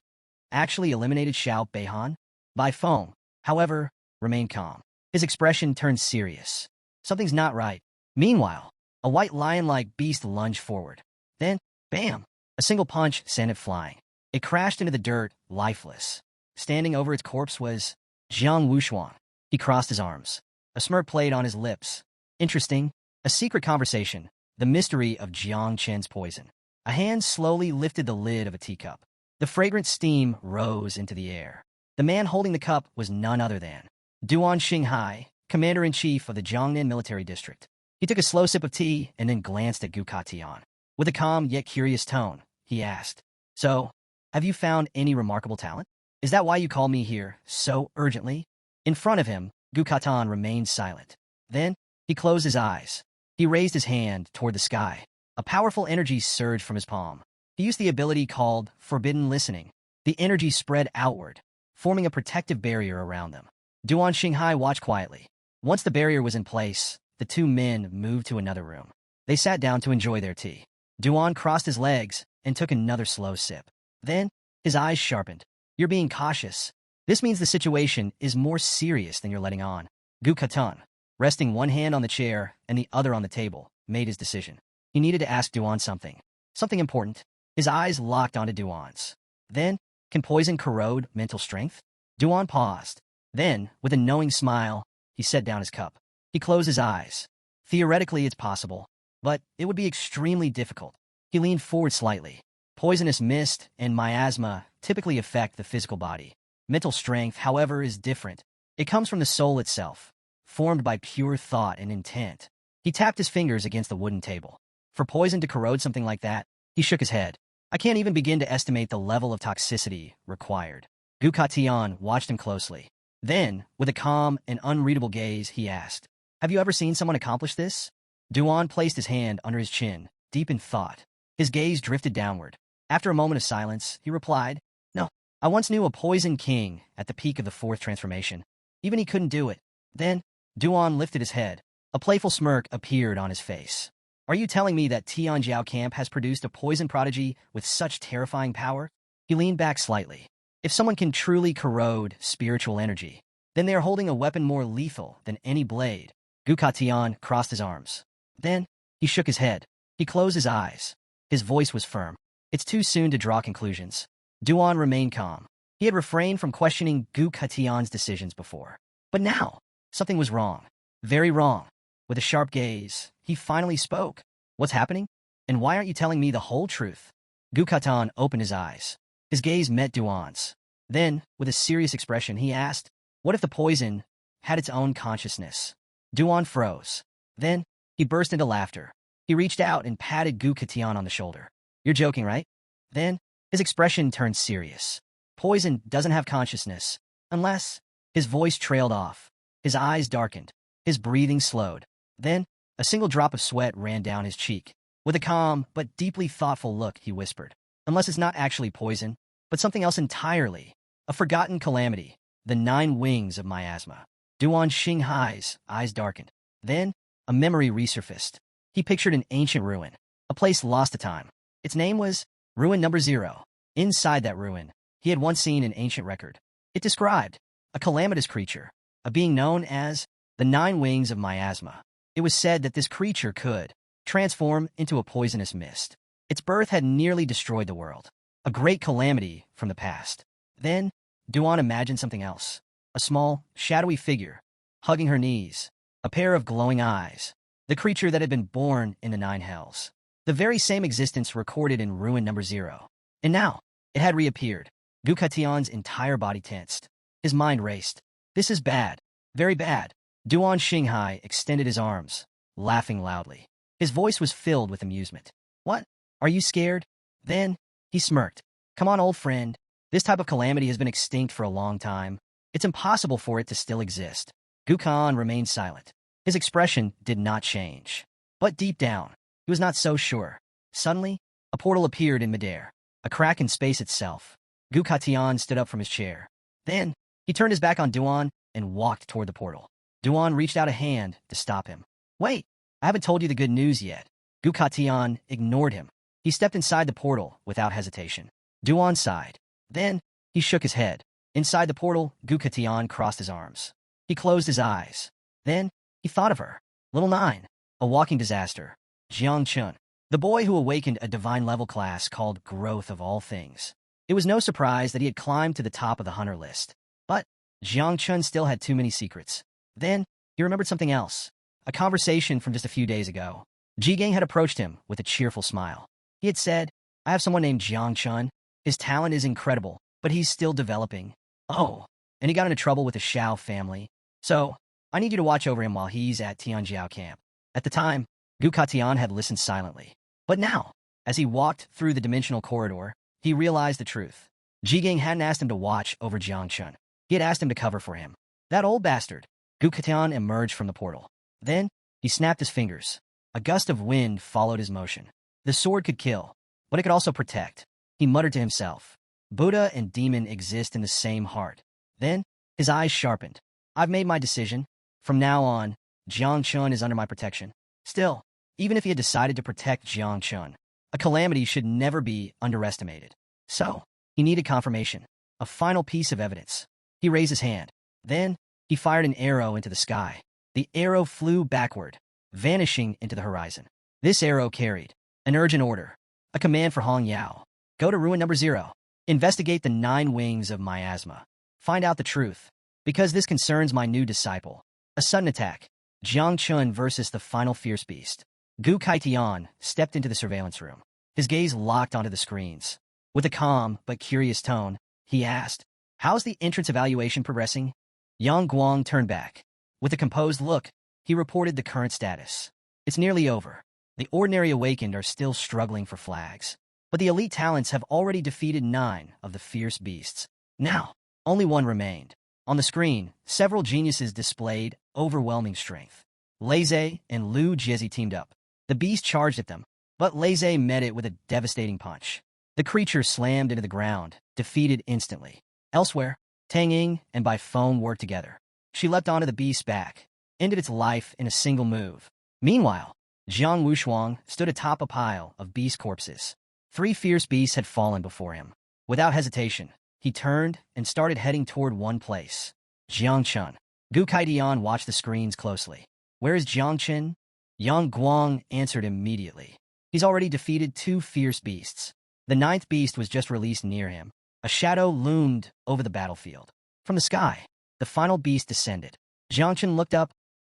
actually eliminated Xiao Beihan? Bai Feng, however, remained calm. His expression turned serious. Something's not right. Meanwhile, a white lion-like beast lunged forward. Then, bam! A single punch sent it flying. It crashed into the dirt, lifeless. Standing over its corpse was Jiang Wuxuan. He crossed his arms. A smirk played on his lips. Interesting. A secret conversation. The mystery of Jiang Chen's poison. A hand slowly lifted the lid of a teacup. The fragrant steam rose into the air. The man holding the cup was none other than Duan Xinghai, commander-in-chief of the Jiangnan military district. He took a slow sip of tea and then glanced at Gu Katian. With a calm yet curious tone, he asked, "So, have you found any remarkable talent? Is that why you called me here so urgently?" In front of him, Gu Katan remained silent. Then, he closed his eyes. He raised his hand toward the sky. A powerful energy surged from his palm. He used the ability called Forbidden Listening. The energy spread outward, forming a protective barrier around them. Duan Xinghai watched quietly. Once the barrier was in place, the two men moved to another room. They sat down to enjoy their tea. Duan crossed his legs and took another slow sip. Then, his eyes sharpened. "You're being cautious. This means the situation is more serious than you're letting on." Gu Katan, resting one hand on the chair and the other on the table, made his decision. He needed to ask Duan something. Something important. His eyes locked onto Duan's. Then, can poison corrode mental strength? Duan paused. Then, with a knowing smile, he set down his cup. He closed his eyes. Theoretically, it's possible, but it would be extremely difficult. He leaned forward slightly. Poisonous mist and miasma typically affect the physical body. Mental strength, however, is different. It comes from the soul itself, formed by pure thought and intent. He tapped his fingers against the wooden table. For poison to corrode something like that, he shook his head. I can't even begin to estimate the level of toxicity required. Gu Katian watched him closely. Then, with a calm and unreadable gaze, he asked, "Have you ever seen someone accomplish this?" Duan placed his hand under his chin, deep in thought. His gaze drifted downward. After a moment of silence, he replied, "No, I once knew a poison king at the peak of the fourth transformation. Even he couldn't do it." Then, Duan lifted his head. A playful smirk appeared on his face. "Are you telling me that Tianjiao camp has produced a poison prodigy with such terrifying power?" He leaned back slightly. If someone can truly corrode spiritual energy, then they are holding a weapon more lethal than any blade. Gu Katian crossed his arms. Then, he shook his head. He closed his eyes. His voice was firm. It's too soon to draw conclusions. Duan remained calm. He had refrained from questioning Gu Katian's decisions before. But now, something was wrong. Very wrong. With a sharp gaze, he finally spoke. "What's happening? And why aren't you telling me the whole truth?" Gu Katan opened his eyes. His gaze met Duan's. Then, with a serious expression, he asked, "What if the poison had its own consciousness?" Duan froze. Then, he burst into laughter. He reached out and patted Gu Katian on the shoulder. "You're joking, right?" Then, his expression turned serious. "Poison doesn't have consciousness, unless—" His voice trailed off. His eyes darkened. His breathing slowed. Then, a single drop of sweat ran down his cheek. With a calm but deeply thoughtful look, he whispered, "Unless it's not actually poison, but something else entirely. A forgotten calamity. The 9 wings of miasma." Duan Xinghai's eyes darkened. Then, a memory resurfaced. He pictured an ancient ruin, a place lost to time. Its name was Ruin Number 0. Inside that ruin, he had once seen an ancient record. It described a calamitous creature, a being known as the 9 wings of miasma. It was said that this creature could transform into a poisonous mist. Its birth had nearly destroyed the world. A great calamity from the past. Then, Duan imagined something else. A small, shadowy figure, hugging her knees. A pair of glowing eyes. The creature that had been born in the 9 hells. The very same existence recorded in Ruin Number 0. And now, it had reappeared. Gu Katian's entire body tensed. His mind raced. "This is bad. Very bad." Duan Xinghai extended his arms, laughing loudly. His voice was filled with amusement. "What? Are you scared?" Then, he smirked. "Come on, old friend. This type of calamity has been extinct for a long time. It's impossible for it to still exist. Gukan remained silent. His expression did not change. But deep down, he was not so sure. Suddenly, a portal appeared in midair, a crack in space itself. Gukatian stood up from his chair. Then, he turned his back on Duan and walked toward the portal. Duan reached out a hand to stop him. Wait, I haven't told you the good news yet. Gukatian ignored him. He stepped inside the portal without hesitation. Duan sighed. Then, he shook his head. Inside the portal, Gukatian crossed his arms. He closed his eyes. Then, he thought of her. Little Nine, a walking disaster. Jiang Chun, the boy who awakened a divine-level class called Growth of All Things. It was no surprise that he had climbed to the top of the hunter list. But Jiang Chun still had too many secrets. Then, he remembered something else. A conversation from just a few days ago. Ji Gang had approached him with a cheerful smile. He had said, I have someone named Jiang Chun. His talent is incredible, but he's still developing. Oh, and he got into trouble with the Xiao family. So, I need you to watch over him while he's at Tianjiao camp. At the time, Gukatian had listened silently. But now, as he walked through the dimensional corridor, he realized the truth. Ji Gang hadn't asked him to watch over Jiang Chun. He had asked him to cover for him. That old bastard. Gukatian emerged from the portal. Then, he snapped his fingers. A gust of wind followed his motion. The sword could kill, but it could also protect. He muttered to himself. Buddha and demon exist in the same heart. Then, his eyes sharpened. I've made my decision. From now on, Jiang Chun is under my protection. Still, even if he had decided to protect Jiang Chun, a calamity should never be underestimated. So, he needed confirmation. A final piece of evidence. He raised his hand. Then, he fired an arrow into the sky. The arrow flew backward, vanishing into the horizon. This arrow carried an urgent order, a command for Hong Yao. Go to ruin number 0. Investigate the 9 wings of miasma. Find out the truth, because this concerns my new disciple. A sudden attack. Jiang Chun versus the final fierce beast. Gu Kaitian stepped into the surveillance room. His gaze locked onto the screens. With a calm but curious tone, he asked, How's the entrance evaluation progressing? Yang Guang turned back. With a composed look, he reported the current status. It's nearly over. The ordinary awakened are still struggling for flags. But the elite talents have already defeated 9 of the fierce beasts. Now, only one remained. On the screen, several geniuses displayed overwhelming strength. Laze and Lu Jiezi teamed up. The beast charged at them, but Laze met it with a devastating punch. The creature slammed into the ground, defeated instantly. Elsewhere, Tang Ying and Bai Feng worked together. She leapt onto the beast's back, ended its life in a single move. Meanwhile, Jiang Wushuang stood atop a pile of beast corpses. 3 fierce beasts had fallen before him. Without hesitation, he turned and started heading toward one place. Jiang Chun. Gu Kaidian watched the screens closely. Where is Jiang Chun? Yang Guang answered immediately. He's already defeated 2 fierce beasts. The 9th beast was just released near him. A shadow loomed over the battlefield. From the sky, the final beast descended. Jiang Chun looked up,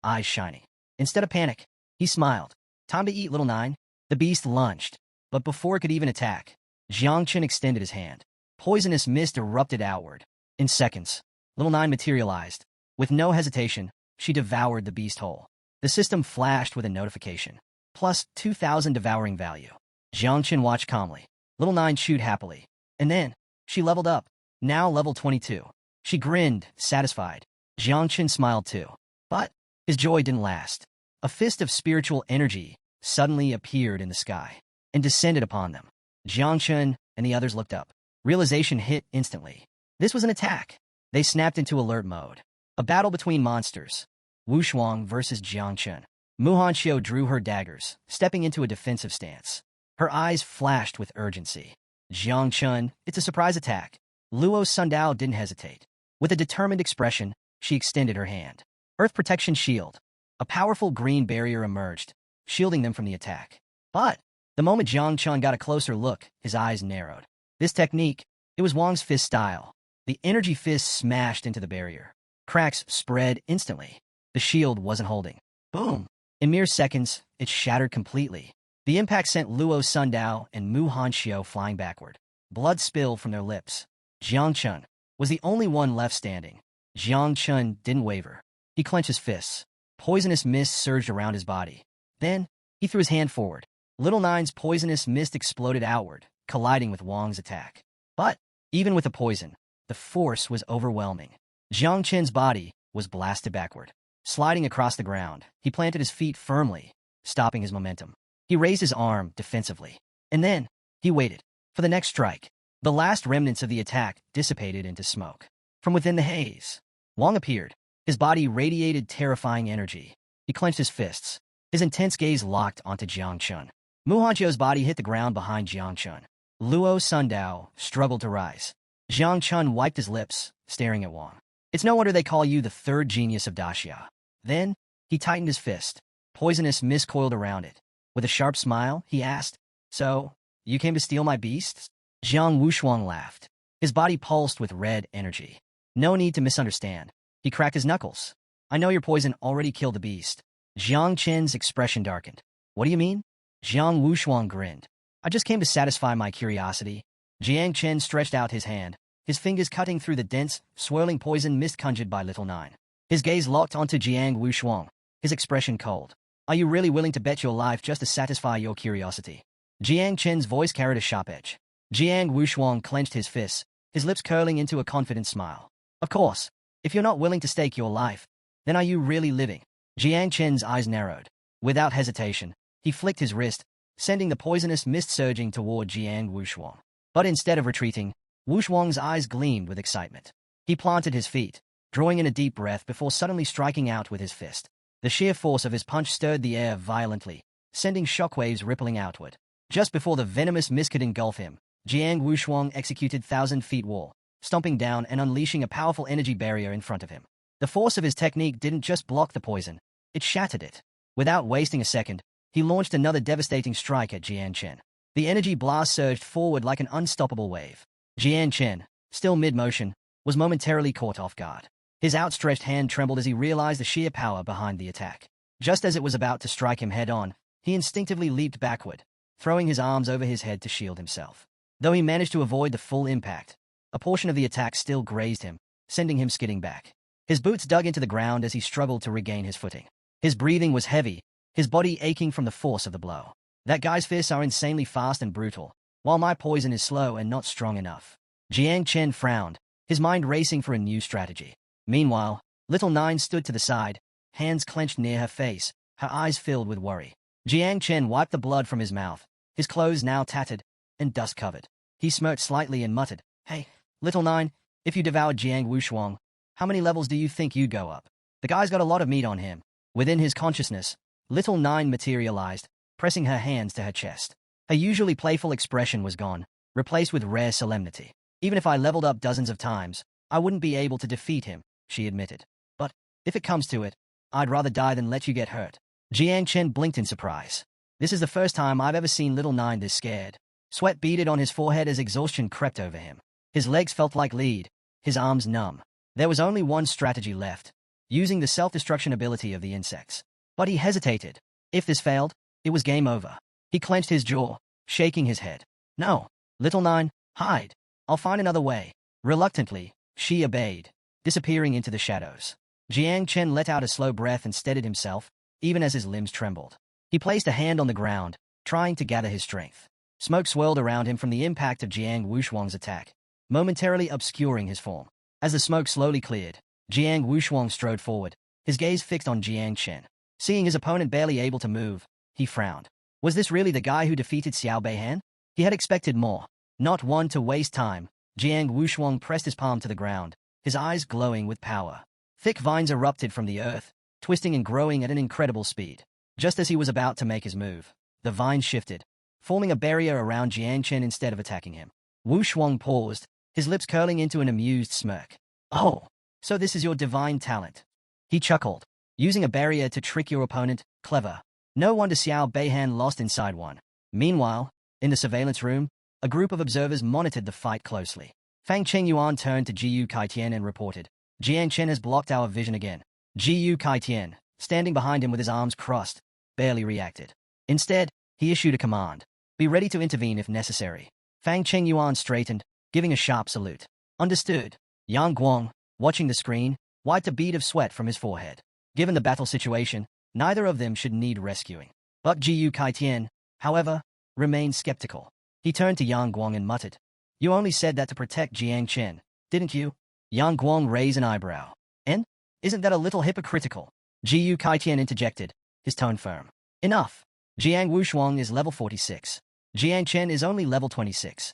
eyes shining. Instead of panic, he smiled. Time to eat, little Nine. The beast lunged, but before it could even attack, Jiang Chun extended his hand. Poisonous mist erupted outward. In seconds, little Nine materialized. With no hesitation, she devoured the beast whole. The system flashed with a notification. Plus 2,000 devouring value. Jiang Chun watched calmly. Little Nine chewed happily. And then, she leveled up. Now level 22. She grinned, satisfied. Jiang Chun smiled too. But his joy didn't last. A fist of spiritual energy suddenly appeared in the sky and descended upon them. Jiang Chun and the others looked up. Realization hit instantly. This was an attack. They snapped into alert mode. A battle between monsters. Wu Shuang versus Jiang Chun. Mu Hanxiu drew her daggers, stepping into a defensive stance. Her eyes flashed with urgency. Jiang Chun, it's a surprise attack. Luo Sundao didn't hesitate. With a determined expression, she extended her hand. Earth Protection Shield. A powerful green barrier emerged, shielding them from the attack. But the moment Jiang Chun got a closer look, his eyes narrowed. This technique, it was Wang's fist style. The energy fist smashed into the barrier. Cracks spread instantly. The shield wasn't holding. Boom! In mere seconds, it shattered completely. The impact sent Luo Sundao and Mu Hanxiu flying backward. Blood spilled from their lips. Jiang Chun was the only one left standing. Jiang Chun didn't waver. He clenched his fists. Poisonous mist surged around his body. Then, he threw his hand forward. Little Nine's poisonous mist exploded outward, colliding with Wang's attack. But Even with the poison, the force was overwhelming. Jiang Chen's body was blasted backward. Sliding across the ground, he planted his feet firmly, stopping his momentum. He raised his arm defensively. And then, he waited for the next strike. The last remnants of the attack dissipated into smoke. From within the haze, Wang appeared. His body radiated terrifying energy. He clenched his fists. His intense gaze locked onto Jiang Chun. Mu Hanqiu's body hit the ground behind Jiang Chun. Luo Sundao struggled to rise. Jiang Chun wiped his lips, staring at Wang. It's no wonder they call you the third genius of Daxia. Then, he tightened his fist. Poisonous mist coiled around it. With a sharp smile, he asked, "So, you came to steal my beasts?" Jiang Wushuang laughed. His body pulsed with red energy. No need to misunderstand. He cracked his knuckles. "I know your poison already killed the beast." Jiang Chen's expression darkened. "What do you mean?" Jiang Wushuang grinned. "I just came to satisfy my curiosity." Jiang Chen stretched out his hand, his fingers cutting through the dense, swirling poison mist conjured by Little Nine. His gaze locked onto Jiang Wushuang, his expression cold. "Are you really willing to bet your life just to satisfy your curiosity?" Jiang Chen's voice carried a sharp edge. Jiang Wushuang clenched his fists, his lips curling into a confident smile. "Of course. If you're not willing to stake your life, then are you really living?" Jiang Chen's eyes narrowed. Without hesitation, he flicked his wrist, sending the poisonous mist surging toward Jiang Wushuang. But instead of retreating, Wushuang's eyes gleamed with excitement. He planted his feet, drawing in a deep breath before suddenly striking out with his fist. The sheer force of his punch stirred the air violently, sending shockwaves rippling outward. Just before the venomous mist could engulf him, Jiang Wushuang executed 1,000-feet wall, stomping down and unleashing a powerful energy barrier in front of him. The force of his technique didn't just block the poison, it shattered it. Without wasting a second, he launched another devastating strike at Jiang Chen. The energy blast surged forward like an unstoppable wave. Jiang Chen, still mid-motion, was momentarily caught off guard. His outstretched hand trembled as he realized the sheer power behind the attack. Just as it was about to strike him head-on, he instinctively leaped backward, throwing his arms over his head to shield himself. Though he managed to avoid the full impact, a portion of the attack still grazed him, sending him skidding back. His boots dug into the ground as he struggled to regain his footing. His breathing was heavy, his body aching from the force of the blow. "That guy's fists are insanely fast and brutal, while my poison is slow and not strong enough." Jiang Chen frowned, his mind racing for a new strategy. Meanwhile, Little Nine stood to the side, hands clenched near her face, her eyes filled with worry. Jiang Chen wiped the blood from his mouth, his clothes now tattered and dust-covered. He smirked slightly and muttered, "Hey, Little Nine, if you devoured Jiang Wushuang, how many levels do you think you'd go up? The guy's got a lot of meat on him." Within his consciousness, Little Nine materialized, pressing her hands to her chest. Her usually playful expression was gone, replaced with rare solemnity. "Even if I leveled up dozens of times, I wouldn't be able to defeat him," she admitted. "But, if it comes to it, I'd rather die than let you get hurt." Jiang Chen blinked in surprise. This is the first time I've ever seen Little Nine this scared. Sweat beaded on his forehead as exhaustion crept over him. His legs felt like lead, his arms numb. There was only one strategy left, using the self-destruction ability of the insects. But he hesitated. If this failed, it was game over. He clenched his jaw, shaking his head. "No, Little Nine, hide. I'll find another way." Reluctantly, she obeyed, disappearing into the shadows. Jiang Chen let out a slow breath and steadied himself, even as his limbs trembled. He placed a hand on the ground, trying to gather his strength. Smoke swirled around him from the impact of Jiang Wushuang's attack, momentarily obscuring his form. As the smoke slowly cleared, Jiang Wushuang strode forward, his gaze fixed on Jiang Chen. Seeing his opponent barely able to move, he frowned. Was this really the guy who defeated Xiao Beihan? He had expected more. Not one to waste time, Jiang Wushuang pressed his palm to the ground, his eyes glowing with power. Thick vines erupted from the earth, twisting and growing at an incredible speed. Just as he was about to make his move, the vines shifted, forming a barrier around Jiang Chen instead of attacking him. Wushuang paused, his lips curling into an amused smirk. "Oh, so this is your divine talent." He chuckled. "Using a barrier to trick your opponent, clever. No wonder Xiao Beihan lost inside one." Meanwhile, in the surveillance room, a group of observers monitored the fight closely. Fang Chengyuan turned to Jiyu Kaitian and reported, "Jiang Chen has blocked our vision again." Jiyu Kaitian, standing behind him with his arms crossed, barely reacted. Instead, he issued a command. "Be ready to intervene if necessary." Fang Chengyuan straightened, giving a sharp salute. "Understood." Yang Guang, watching the screen, wiped a bead of sweat from his forehead. Given the battle situation, neither of them should need rescuing. But Jiyu Kaitian, however, remained skeptical. He turned to Yang Guang and muttered, You only said that to protect Jiang Chen, didn't you? Yang Guang raised an eyebrow. And? Isn't that a little hypocritical? Jiu Kaitian interjected, his tone firm. Enough. Jiang Wushuang is level 46. Jiang Chen is only level 26.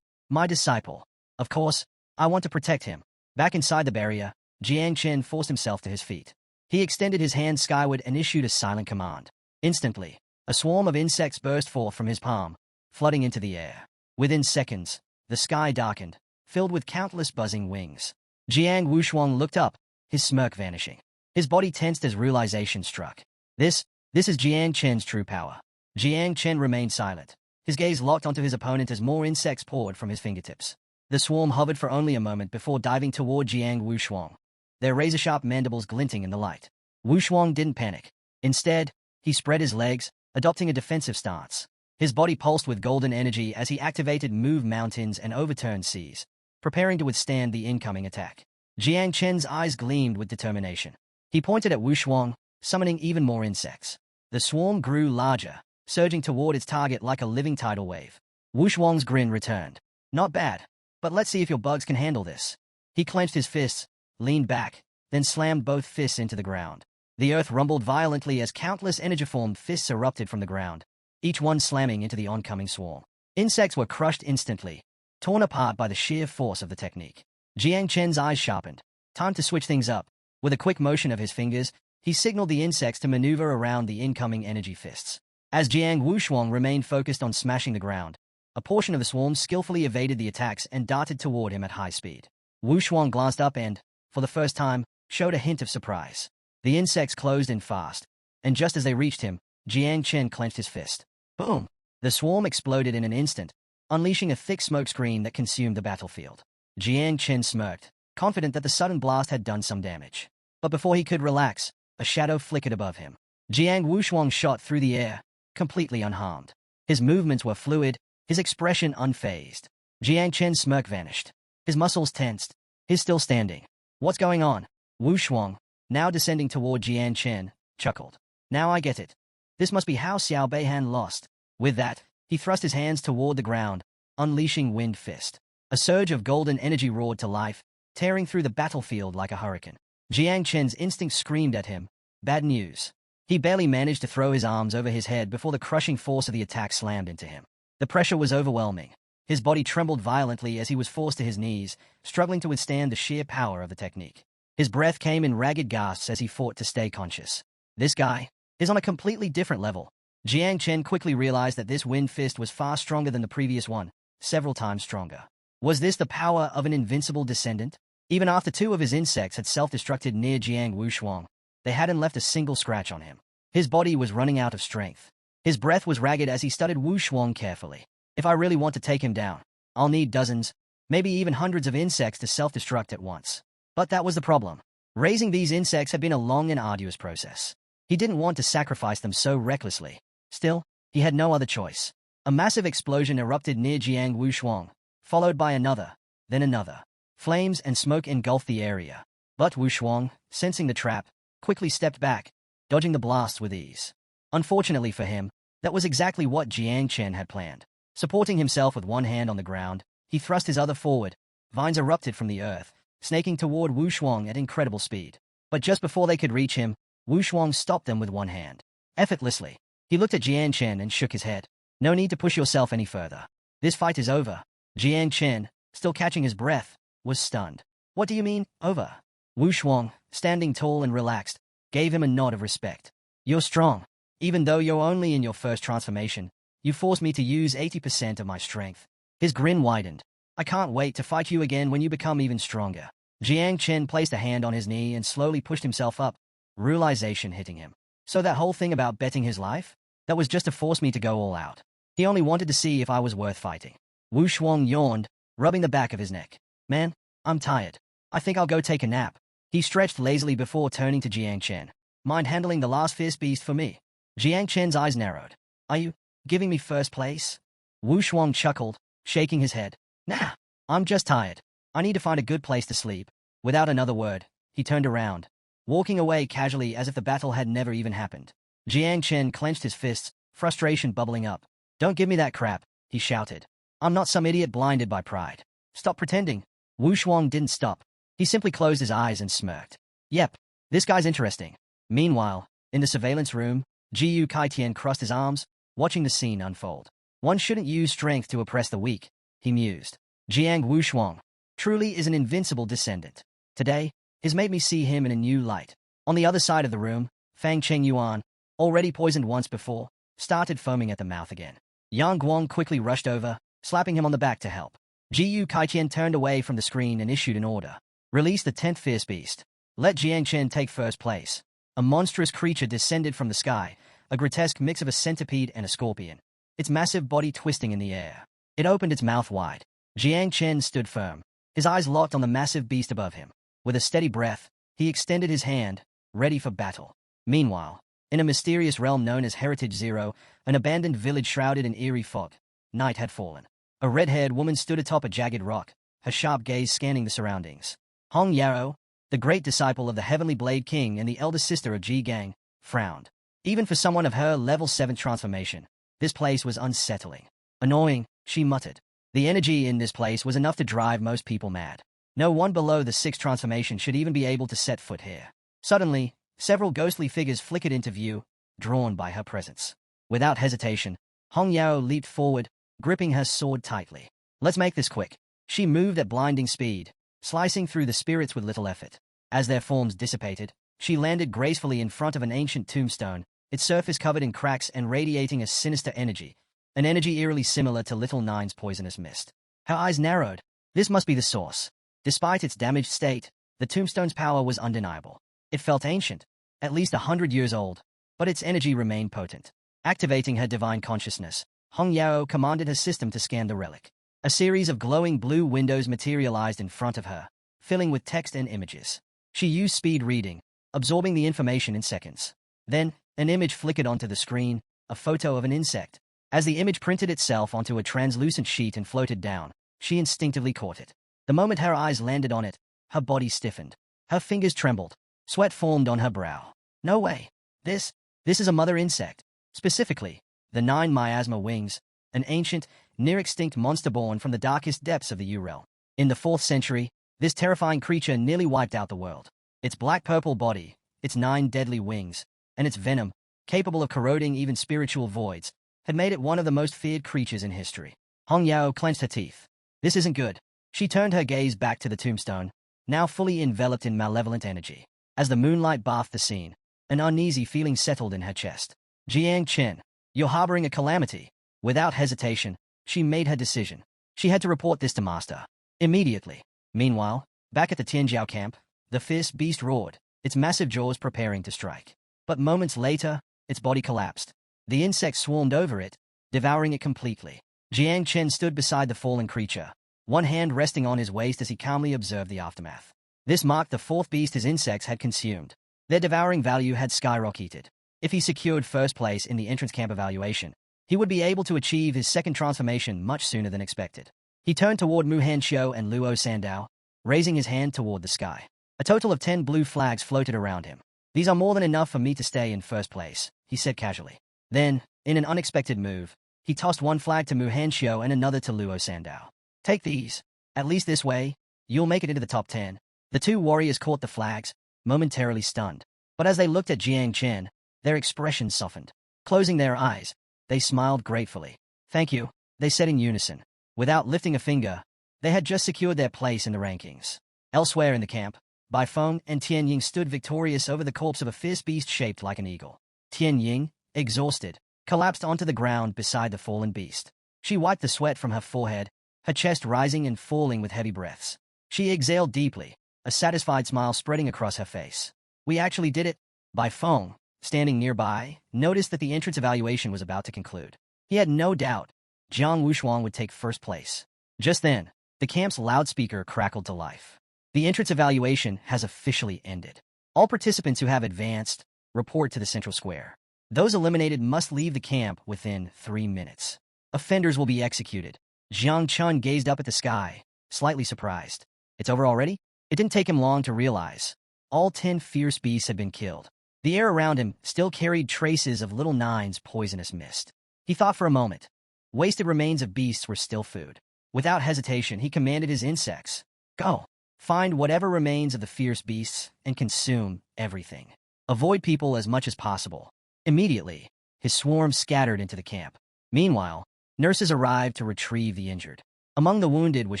My disciple. Of course, I want to protect him. Back inside the barrier, Jiang Chen forced himself to his feet. He extended his hand skyward and issued a silent command. Instantly, a swarm of insects burst forth from his palm, flooding into the air. Within seconds, the sky darkened, filled with countless buzzing wings. Jiang Wushuang looked up, his smirk vanishing. His body tensed as realization struck. This is Jiang Chen's true power. Jiang Chen remained silent. His gaze locked onto his opponent as more insects poured from his fingertips. The swarm hovered for only a moment before diving toward Jiang Wushuang, their razor-sharp mandibles glinting in the light. Wushuang didn't panic. Instead, he spread his legs, adopting a defensive stance. His body pulsed with golden energy as he activated Move Mountains and Overturned Seas, preparing to withstand the incoming attack. Jiang Chen's eyes gleamed with determination. He pointed at Wushuang, summoning even more insects. The swarm grew larger, surging toward its target like a living tidal wave. Wushuang's grin returned. Not bad, but let's see if your bugs can handle this. He clenched his fists, leaned back, then slammed both fists into the ground. The earth rumbled violently as countless energiformed fists erupted from the ground, each one slamming into the oncoming swarm. Insects were crushed instantly, torn apart by the sheer force of the technique. Jiang Chen's eyes sharpened. Time to switch things up. With a quick motion of his fingers, he signaled the insects to maneuver around the incoming energy fists. As Jiang Wushuang remained focused on smashing the ground, a portion of the swarm skillfully evaded the attacks and darted toward him at high speed. Wushuang glanced up and, for the first time, showed a hint of surprise. The insects closed in fast, and just as they reached him, Jiang Chen clenched his fist. Boom! The swarm exploded in an instant, unleashing a thick smoke screen that consumed the battlefield. Jiang Chen smirked, confident that the sudden blast had done some damage. But before he could relax, a shadow flickered above him. Jiang Wushuang shot through the air, completely unharmed. His movements were fluid, his expression unfazed. Jiang Chen's smirk vanished. His muscles tensed. He's still standing. What's going on? Wushuang, now descending toward Jiang Chen, chuckled. Now I get it. This must be how Xiao Beihan lost. With that, he thrust his hands toward the ground, unleashing Wind Fist. A surge of golden energy roared to life, tearing through the battlefield like a hurricane. Jiang Chen's instinct screamed at him. Bad news. He barely managed to throw his arms over his head before the crushing force of the attack slammed into him. The pressure was overwhelming. His body trembled violently as he was forced to his knees, struggling to withstand the sheer power of the technique. His breath came in ragged gasps as he fought to stay conscious. This guy is on a completely different level. Jiang Chen quickly realized that this Wind Fist was far stronger than the previous one, several times stronger. Was this the power of an invincible descendant? Even after two of his insects had self-destructed near Jiang Wushuang, they hadn't left a single scratch on him. His body was running out of strength. His breath was ragged as he studied Wushuang carefully. If I really want to take him down, I'll need dozens, maybe even hundreds of insects to self-destruct at once. But that was the problem. Raising these insects had been a long and arduous process. He didn't want to sacrifice them so recklessly. Still, he had no other choice. A massive explosion erupted near Jiang Wushuang, followed by another, then another. Flames and smoke engulfed the area. But Wushuang, sensing the trap, quickly stepped back, dodging the blasts with ease. Unfortunately for him, that was exactly what Jiang Chen had planned. Supporting himself with one hand on the ground, he thrust his other forward. Vines erupted from the earth, snaking toward Wushuang at incredible speed. But just before they could reach him, Wushuang stopped them with one hand. Effortlessly, he looked at Jiang Chen and shook his head. No need to push yourself any further. This fight is over. Jiang Chen, still catching his breath, was stunned. What do you mean, over? Wushuang, standing tall and relaxed, gave him a nod of respect. You're strong. Even though you're only in your first transformation, you forced me to use 80% of my strength. His grin widened. I can't wait to fight you again when you become even stronger. Jiang Chen placed a hand on his knee and slowly pushed himself up, realization hitting him. So that whole thing about betting his life? That was just to force me to go all out. He only wanted to see if I was worth fighting. Wushuang yawned, rubbing the back of his neck. Man, I'm tired. I think I'll go take a nap. He stretched lazily before turning to Jiang Chen. Mind handling the last fierce beast for me? Jiang Chen's eyes narrowed. Are you giving me first place? Wushuang chuckled, shaking his head. Nah, I'm just tired. I need to find a good place to sleep. Without another word, he turned around, walking away casually as if the battle had never even happened. Jiang Chen clenched his fists, frustration bubbling up. Don't give me that crap, he shouted. I'm not some idiot blinded by pride. Stop pretending. Wu Shuang didn't stop. He simply closed his eyes and smirked. Yep, this guy's interesting. Meanwhile, in the surveillance room, Jiu Kaitian crossed his arms, watching the scene unfold. One shouldn't use strength to oppress the weak, he mused. Jiang Wu Shuang truly is an invincible descendant. Today, has made me see him in a new light. On the other side of the room, Fang Cheng Yuan, already poisoned once before, started foaming at the mouth again. Yang Guang quickly rushed over, slapping him on the back to help. Jiu Kaitian turned away from the screen and issued an order. Release the 10th fierce beast. Let Jiang Chen take first place. A monstrous creature descended from the sky, a grotesque mix of a centipede and a scorpion, its massive body twisting in the air. It opened its mouth wide. Jiang Chen stood firm, his eyes locked on the massive beast above him. With a steady breath, he extended his hand, ready for battle. Meanwhile, in a mysterious realm known as Heritage Zero, an abandoned village shrouded in eerie fog, night had fallen. A red-haired woman stood atop a jagged rock, her sharp gaze scanning the surroundings. Hong Yarou, the great disciple of the Heavenly Blade King and the eldest sister of Ji Gang, frowned. Even for someone of her level 7 transformation, this place was unsettling. Annoying, she muttered. The energy in this place was enough to drive most people mad. No one below the 6th transformation should even be able to set foot here. Suddenly, several ghostly figures flickered into view, drawn by her presence. Without hesitation, Hong Yao leaped forward, gripping her sword tightly. Let's make this quick. She moved at blinding speed, slicing through the spirits with little effort. As their forms dissipated, she landed gracefully in front of an ancient tombstone, its surface covered in cracks and radiating a sinister energy, an energy eerily similar to Little Nine's poisonous mist. Her eyes narrowed. This must be the source. Despite its damaged state, the tombstone's power was undeniable. It felt ancient, at least 100 years old, but its energy remained potent. Activating her divine consciousness, Hong Yao commanded her system to scan the relic. A series of glowing blue windows materialized in front of her, filling with text and images. She used speed reading, absorbing the information in seconds. Then, an image flickered onto the screen, a photo of an insect. As the image printed itself onto a translucent sheet and floated down, she instinctively caught it. The moment her eyes landed on it, her body stiffened. Her fingers trembled. Sweat formed on her brow. No way. This is a mother insect. Specifically, the 9 miasma wings, an ancient, near-extinct monster born from the darkest depths of the U-realm. In the 4th century, this terrifying creature nearly wiped out the world. Its black-purple body, its 9 deadly wings, and its venom, capable of corroding even spiritual voids, had made it one of the most feared creatures in history. Hong Yao clenched her teeth. This isn't good. She turned her gaze back to the tombstone, now fully enveloped in malevolent energy. As the moonlight bathed the scene, an uneasy feeling settled in her chest. Jiang Chen, you're harboring a calamity. Without hesitation, she made her decision. She had to report this to Master. Immediately. Meanwhile, back at the Tianjiao camp, the fierce beast roared, its massive jaws preparing to strike. But moments later, its body collapsed. The insect swarmed over it, devouring it completely. Jiang Chen stood beside the fallen creature, one hand resting on his waist as he calmly observed the aftermath. This marked the 4th beast his insects had consumed. Their devouring value had skyrocketed. If he secured first place in the entrance camp evaluation, he would be able to achieve his 2nd transformation much sooner than expected. He turned toward Mu Hanqiu and Luo Sandao, raising his hand toward the sky. A total of 10 blue flags floated around him. These are more than enough for me to stay in first place, he said casually. Then, in an unexpected move, he tossed one flag to Mu Hanqiu and another to Luo Sandao. Take these. At least this way, you'll make it into the top 10. The 2 warriors caught the flags, momentarily stunned. But as they looked at Jiang Chen, their expressions softened. Closing their eyes, they smiled gratefully. Thank you, they said in unison. Without lifting a finger, they had just secured their place in the rankings. Elsewhere in the camp, Bai Feng and Tian Ying stood victorious over the corpse of a fierce beast shaped like an eagle. Tian Ying, exhausted, collapsed onto the ground beside the fallen beast. She wiped the sweat from her forehead, her chest rising and falling with heavy breaths. She exhaled deeply, a satisfied smile spreading across her face. We actually did it. Bai Feng, standing nearby, noticed that the entrance evaluation was about to conclude. He had no doubt Jiang Wushuang would take first place. Just then, the camp's loudspeaker crackled to life. The entrance evaluation has officially ended. All participants who have advanced, report to the central square. Those eliminated must leave the camp within 3 minutes. Offenders will be executed. Jiang Chun gazed up at the sky, slightly surprised. It's over already? It didn't take him long to realize. All 10 fierce beasts had been killed. The air around him still carried traces of Little Nine's poisonous mist. He thought for a moment. Wasted remains of beasts were still food. Without hesitation, he commanded his insects, "Go, find whatever remains of the fierce beasts and consume everything. Avoid people as much as possible." Immediately, his swarm scattered into the camp. Meanwhile, nurses arrived to retrieve the injured. Among the wounded was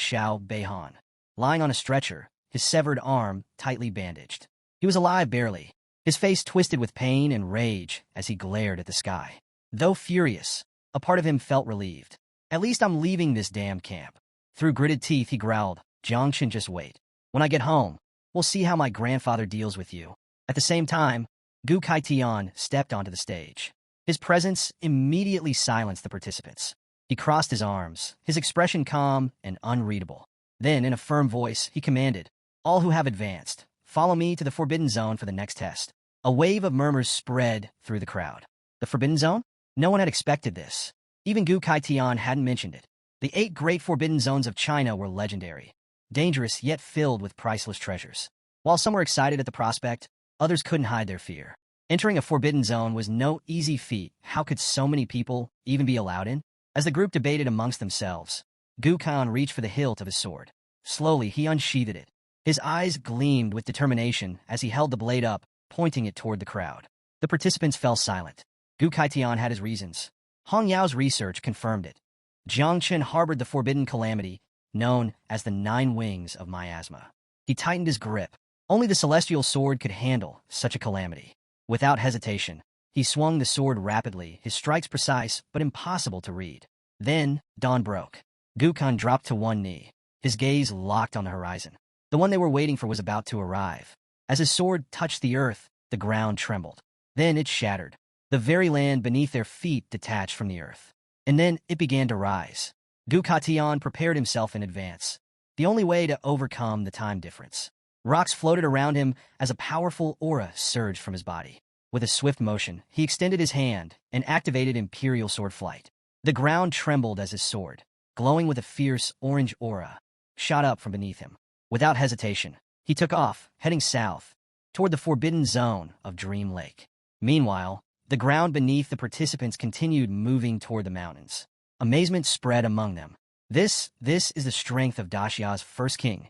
Xiao Beihan, lying on a stretcher, his severed arm tightly bandaged. He was alive barely, his face twisted with pain and rage as he glared at the sky. Though furious, a part of him felt relieved. "At least I'm leaving this damn camp." Through gritted teeth, he growled, "Jiangchen, just wait. When I get home, we'll see how my grandfather deals with you." At the same time, Gu Kaitian stepped onto the stage. His presence immediately silenced the participants. He crossed his arms, his expression calm and unreadable. Then, in a firm voice, he commanded, "All who have advanced, follow me to the Forbidden Zone for the next test." A wave of murmurs spread through the crowd. The Forbidden Zone? No one had expected this. Even Gu Kaitian hadn't mentioned it. The 8 great Forbidden Zones of China were legendary, dangerous yet filled with priceless treasures. While some were excited at the prospect, others couldn't hide their fear. Entering a Forbidden Zone was no easy feat. How could so many people even be allowed in? As the group debated amongst themselves, Gu Khan reached for the hilt of his sword. Slowly, he unsheathed it. His eyes gleamed with determination as he held the blade up, pointing it toward the crowd. The participants fell silent. Gu Kaitian had his reasons. Hong Yao's research confirmed it. Jiangchen harbored the forbidden calamity, known as the 9 wings of miasma. He tightened his grip. Only the celestial sword could handle such a calamity. Without hesitation, he swung the sword rapidly, his strikes precise but impossible to read. Then, dawn broke. Gu Khan dropped to one knee, his gaze locked on the horizon. The one they were waiting for was about to arrive. As his sword touched the earth, the ground trembled. Then it shattered. The very land beneath their feet detached from the earth. And then it began to rise. Gu Katian prepared himself in advance. The only way to overcome the time difference. Rocks floated around him as a powerful aura surged from his body. With a swift motion, he extended his hand and activated Imperial Sword Flight. The ground trembled as his sword, glowing with a fierce orange aura, shot up from beneath him. Without hesitation, he took off, heading south, toward the forbidden zone of Dream Lake. Meanwhile, the ground beneath the participants continued moving toward the mountains. Amazement spread among them. This is the strength of Daxia's first king.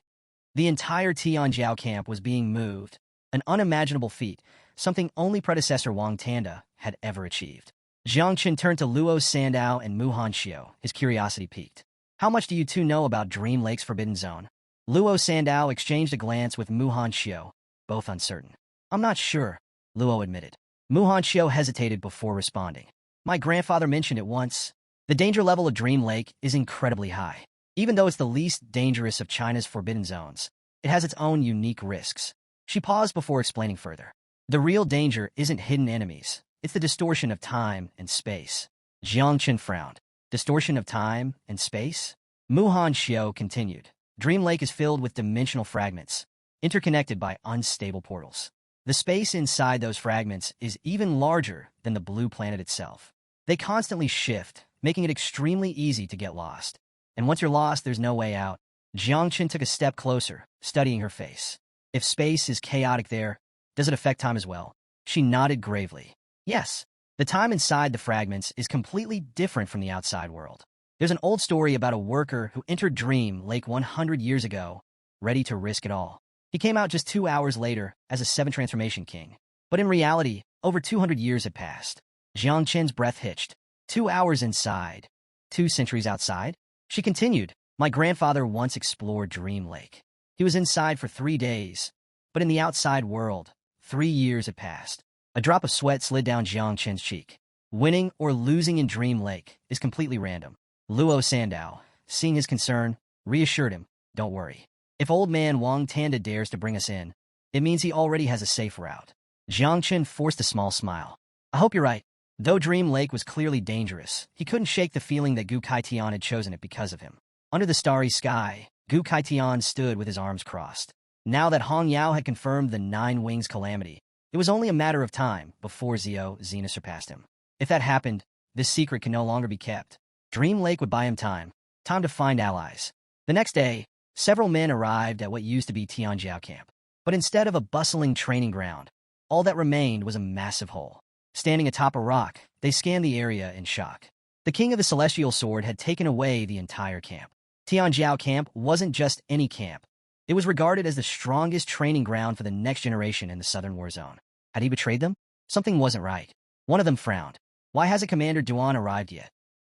The entire Tianjiao camp was being moved, an unimaginable feat, something only predecessor Wang Tanda had ever achieved. Jiang Qin turned to Luo Sandow and Mu Hanxiu, his curiosity piqued. "How much do you two know about Dream Lake's Forbidden Zone?" Luo Sandow exchanged a glance with Mu Hanxiu, both uncertain. "I'm not sure," Luo admitted. Mu Hanxiu hesitated before responding. "My grandfather mentioned it once. The danger level of Dream Lake is incredibly high. Even though it's the least dangerous of China's forbidden zones, it has its own unique risks." She paused before explaining further. "The real danger isn't hidden enemies. It's the distortion of time and space." Jiang Qin frowned. "Distortion of time and space?" Mu Hanxiu continued. "Dream Lake is filled with dimensional fragments, interconnected by unstable portals. The space inside those fragments is even larger than the blue planet itself. They constantly shift, making it extremely easy to get lost. And once you're lost, there's no way out." Jiang Qin took a step closer, studying her face. "If space is chaotic there, does it affect time as well?" She nodded gravely. "Yes. The time inside the fragments is completely different from the outside world. There's an old story about a worker who entered Dream Lake 100 years ago, ready to risk it all. He came out just 2 hours later as a 7 transformation king. But in reality, over 200 years had passed." Jiang Qin's breath hitched. 2 hours inside, 2 centuries outside? She continued, "My grandfather once explored Dream Lake. He was inside for 3 days, but in the outside world, 3 years had passed." A drop of sweat slid down Jiang Qin's cheek. Winning or losing in Dream Lake is completely random. Luo Sandow, seeing his concern, reassured him, "Don't worry. If old man Wang Tanda dares to bring us in, it means he already has a safe route." Jiang Qin forced a small smile. "I hope you're right." Though Dream Lake was clearly dangerous, he couldn't shake the feeling that Gu Kaitian had chosen it because of him. Under the starry sky, Gu Kaitian stood with his arms crossed. Now that Hong Yao had confirmed the 9 wings calamity, it was only a matter of time before Xena surpassed him. If that happened, this secret could no longer be kept. Dream Lake would buy him time to find allies. The next day, several men arrived at what used to be Tianjiao camp. But instead of a bustling training ground, all that remained was a massive hole. Standing atop a rock, they scanned the area in shock. The king of the Celestial Sword had taken away the entire camp. Tianjiao Camp wasn't just any camp. It was regarded as the strongest training ground for the next generation in the Southern War Zone. Had he betrayed them? Something wasn't right. One of them frowned. Why hasn't Commander Duan arrived yet?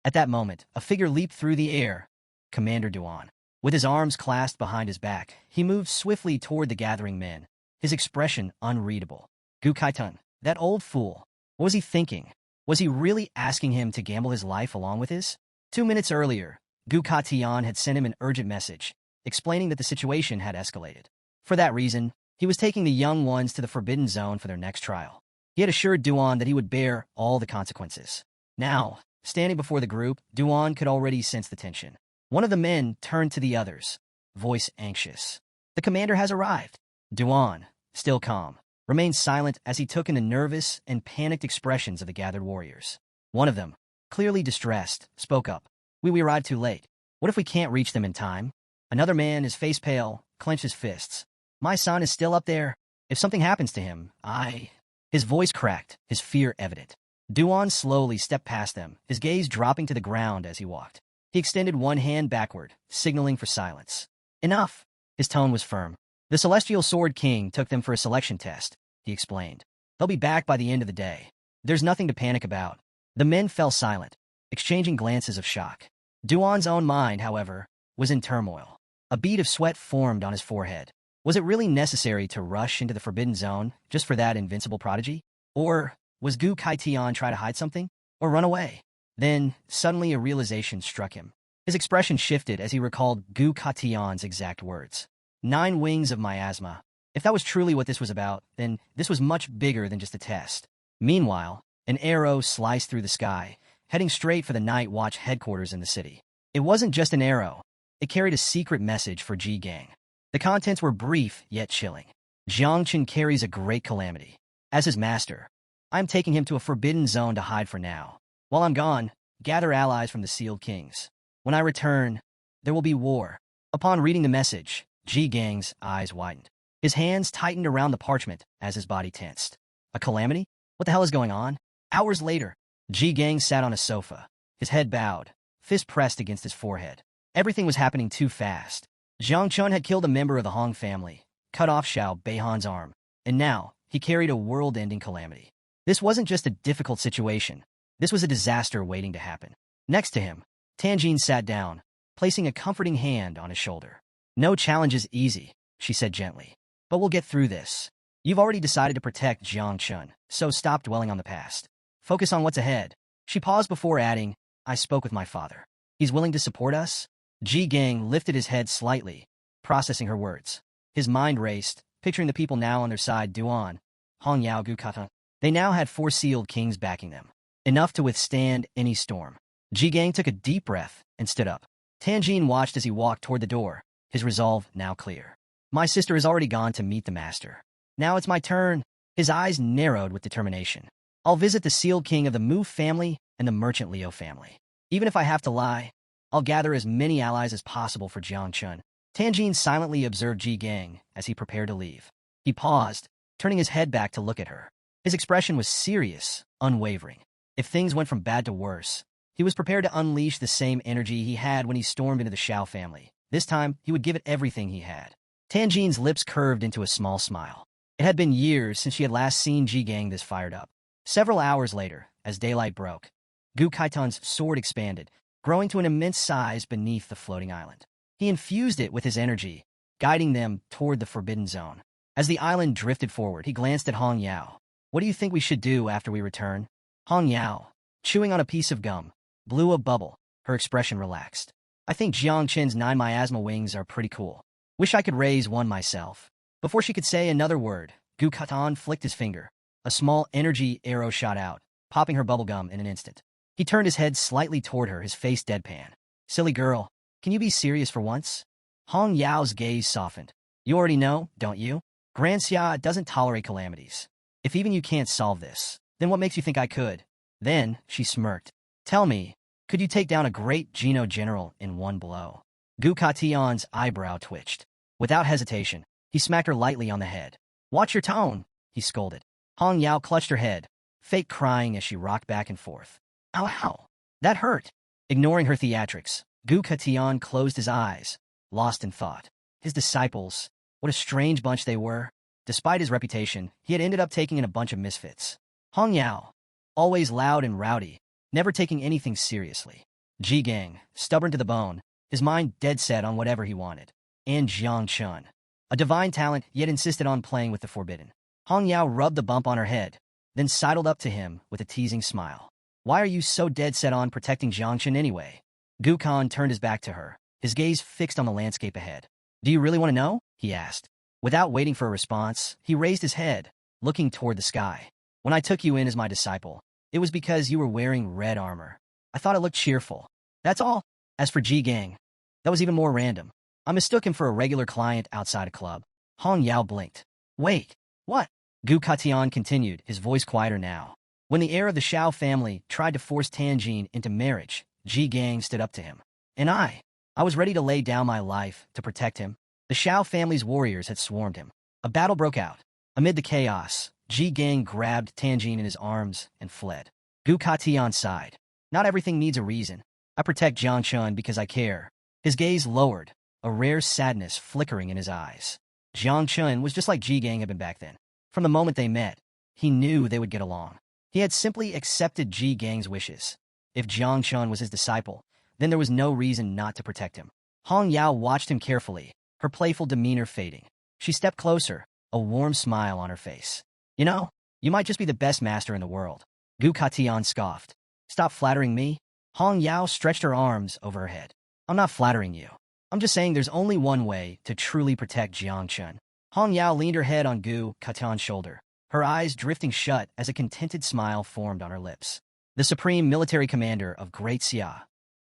At that moment, a figure leaped through the air. Commander Duan. With his arms clasped behind his back, he moved swiftly toward the gathering men, his expression unreadable. Gu Kaitun, that old fool. What was he thinking? Was he really asking him to gamble his life along with his? 2 minutes earlier, Gu Katian had sent him an urgent message, explaining that the situation had escalated. For that reason, he was taking the young ones to the Forbidden Zone for their next trial. He had assured Duan that he would bear all the consequences. Now, standing before the group, Duan could already sense the tension. One of the men turned to the others, voice anxious. The commander has arrived. Duan, still calm, remained silent as he took in the nervous and panicked expressions of the gathered warriors. One of them, clearly distressed, spoke up. We arrived too late. What if we can't reach them in time? Another man, his face pale, clenched his fists. My son is still up there. If something happens to him, His voice cracked, his fear evident. Duan slowly stepped past them, his gaze dropping to the ground as he walked. He extended one hand backward, signaling for silence. Enough! His tone was firm. The Celestial Sword King took them for a selection test, he explained. They'll be back by the end of the day. There's nothing to panic about. The men fell silent, exchanging glances of shock. Duan's own mind, however, was in turmoil. A bead of sweat formed on his forehead. Was it really necessary to rush into the Forbidden Zone just for that invincible prodigy? Or was Gu Kaitian trying to hide something? Or run away? Then, suddenly a realization struck him. His expression shifted as he recalled Gu Katian's exact words. 9 wings of miasma. If that was truly what this was about, then this was much bigger than just a test. Meanwhile, an arrow sliced through the sky, heading straight for the Night Watch headquarters in the city. It wasn't just an arrow. It carried a secret message for Ji Gang. The contents were brief, yet chilling. Jiangchen carries a great calamity. As his master, I am taking him to a forbidden zone to hide for now. While I'm gone, gather allies from the Sealed Kings. When I return, there will be war. Upon reading the message, Ji Gang's eyes widened. His hands tightened around the parchment as his body tensed. A calamity? What the hell is going on? Hours later, Ji Gang sat on a sofa, his head bowed, fist pressed against his forehead. Everything was happening too fast. Jiang Chun had killed a member of the Hong family, cut off Xiao Beihan's arm, and now he carried a world-ending calamity. This wasn't just a difficult situation. This was a disaster waiting to happen. Next to him, Tanjin sat down, placing a comforting hand on his shoulder. No challenge is easy, she said gently. But we'll get through this. You've already decided to protect Jiang Chun, so stop dwelling on the past. Focus on what's ahead. She paused before adding, I spoke with my father. He's willing to support us? Ji Gang lifted his head slightly, processing her words. His mind raced, picturing the people now on their side. Duan, Hong Yao Gu Kata. They now had 4 sealed kings backing them, enough to withstand any storm. Ji Gang took a deep breath and stood up. Tanjin watched as he walked toward the door, his resolve now clear. My sister has already gone to meet the master. Now it's my turn. His eyes narrowed with determination. I'll visit the sealed king of the Mu family and the merchant Liu family. Even if I have to lie, I'll gather as many allies as possible for Jiang Chun. Tanjin silently observed Ji Gang as he prepared to leave. He paused, turning his head back to look at her. His expression was serious, unwavering. If things went from bad to worse, he was prepared to unleash the same energy he had when he stormed into the Xiao family. This time, he would give it everything he had. Tanjin's lips curved into a small smile. It had been years since she had last seen Ji Gang this fired up. Several hours later, as daylight broke, Gu Kaitan's sword expanded, growing to an immense size beneath the floating island. He infused it with his energy, guiding them toward the Forbidden Zone. As the island drifted forward, he glanced at Hong Yao. What do you think we should do after we return? Hong Yao, chewing on a piece of gum, blew a bubble, her expression relaxed. I think Jiang Chen's 9 miasma wings are pretty cool. Wish I could raise one myself. Before she could say another word, Gu Katan flicked his finger. A small energy arrow shot out, popping her bubblegum in an instant. He turned his head slightly toward her, his face deadpan. Silly girl, can you be serious for once? Hong Yao's gaze softened. You already know, don't you? Grand Xia doesn't tolerate calamities. If even you can't solve this, then what makes you think I could? Then, she smirked. Tell me, could you take down a great Geno general in one blow? Gu Katian's eyebrow twitched. Without hesitation, he smacked her lightly on the head. Watch your tone, he scolded. Hong Yao clutched her head, fake crying as she rocked back and forth. Ow, ow. That hurt. Ignoring her theatrics, Gu Katian closed his eyes, lost in thought. His disciples, what a strange bunch they were. Despite his reputation, he had ended up taking in a bunch of misfits. Hong Yao, always loud and rowdy, never taking anything seriously. Ji Gang, stubborn to the bone, his mind dead set on whatever he wanted. And Jiang Chun, a divine talent yet insisted on playing with the forbidden. Hong Yao rubbed the bump on her head, then sidled up to him with a teasing smile. Why are you so dead set on protecting Jiang Chun anyway? Gu Kan turned his back to her, his gaze fixed on the landscape ahead. Do you really want to know? He asked. Without waiting for a response, he raised his head, looking toward the sky. When I took you in as my disciple, it was because you were wearing red armor. I thought it looked cheerful. That's all. As for Ji Gang, that was even more random. I mistook him for a regular client outside a club. Hong Yao blinked. Wait, what? Gu Katian continued, his voice quieter now. When the heir of the Shao family tried to force Tanjin into marriage, Ji Gang stood up to him. And I was ready to lay down my life to protect him. The Shao family's warriors had swarmed him. A battle broke out. Amid the chaos, Ji Gang grabbed Tanjin in his arms and fled. Gu Katian sighed. Not everything needs a reason. I protect Jiang Chun because I care. His gaze lowered, a rare sadness flickering in his eyes. Jiang Chun was just like Ji Gang had been back then. From the moment they met, he knew they would get along. He had simply accepted Ji Gang's wishes. If Jiang Chun was his disciple, then there was no reason not to protect him. Hong Yao watched him carefully, her playful demeanor fading. She stepped closer, a warm smile on her face. You know, you might just be the best master in the world. Gu Katian scoffed. Stop flattering me. Hong Yao stretched her arms over her head. I'm not flattering you. I'm just saying there's only one way to truly protect Jiang Chun. Hong Yao leaned her head on Gu Katian's shoulder, her eyes drifting shut as a contented smile formed on her lips. The supreme military commander of Great Xia,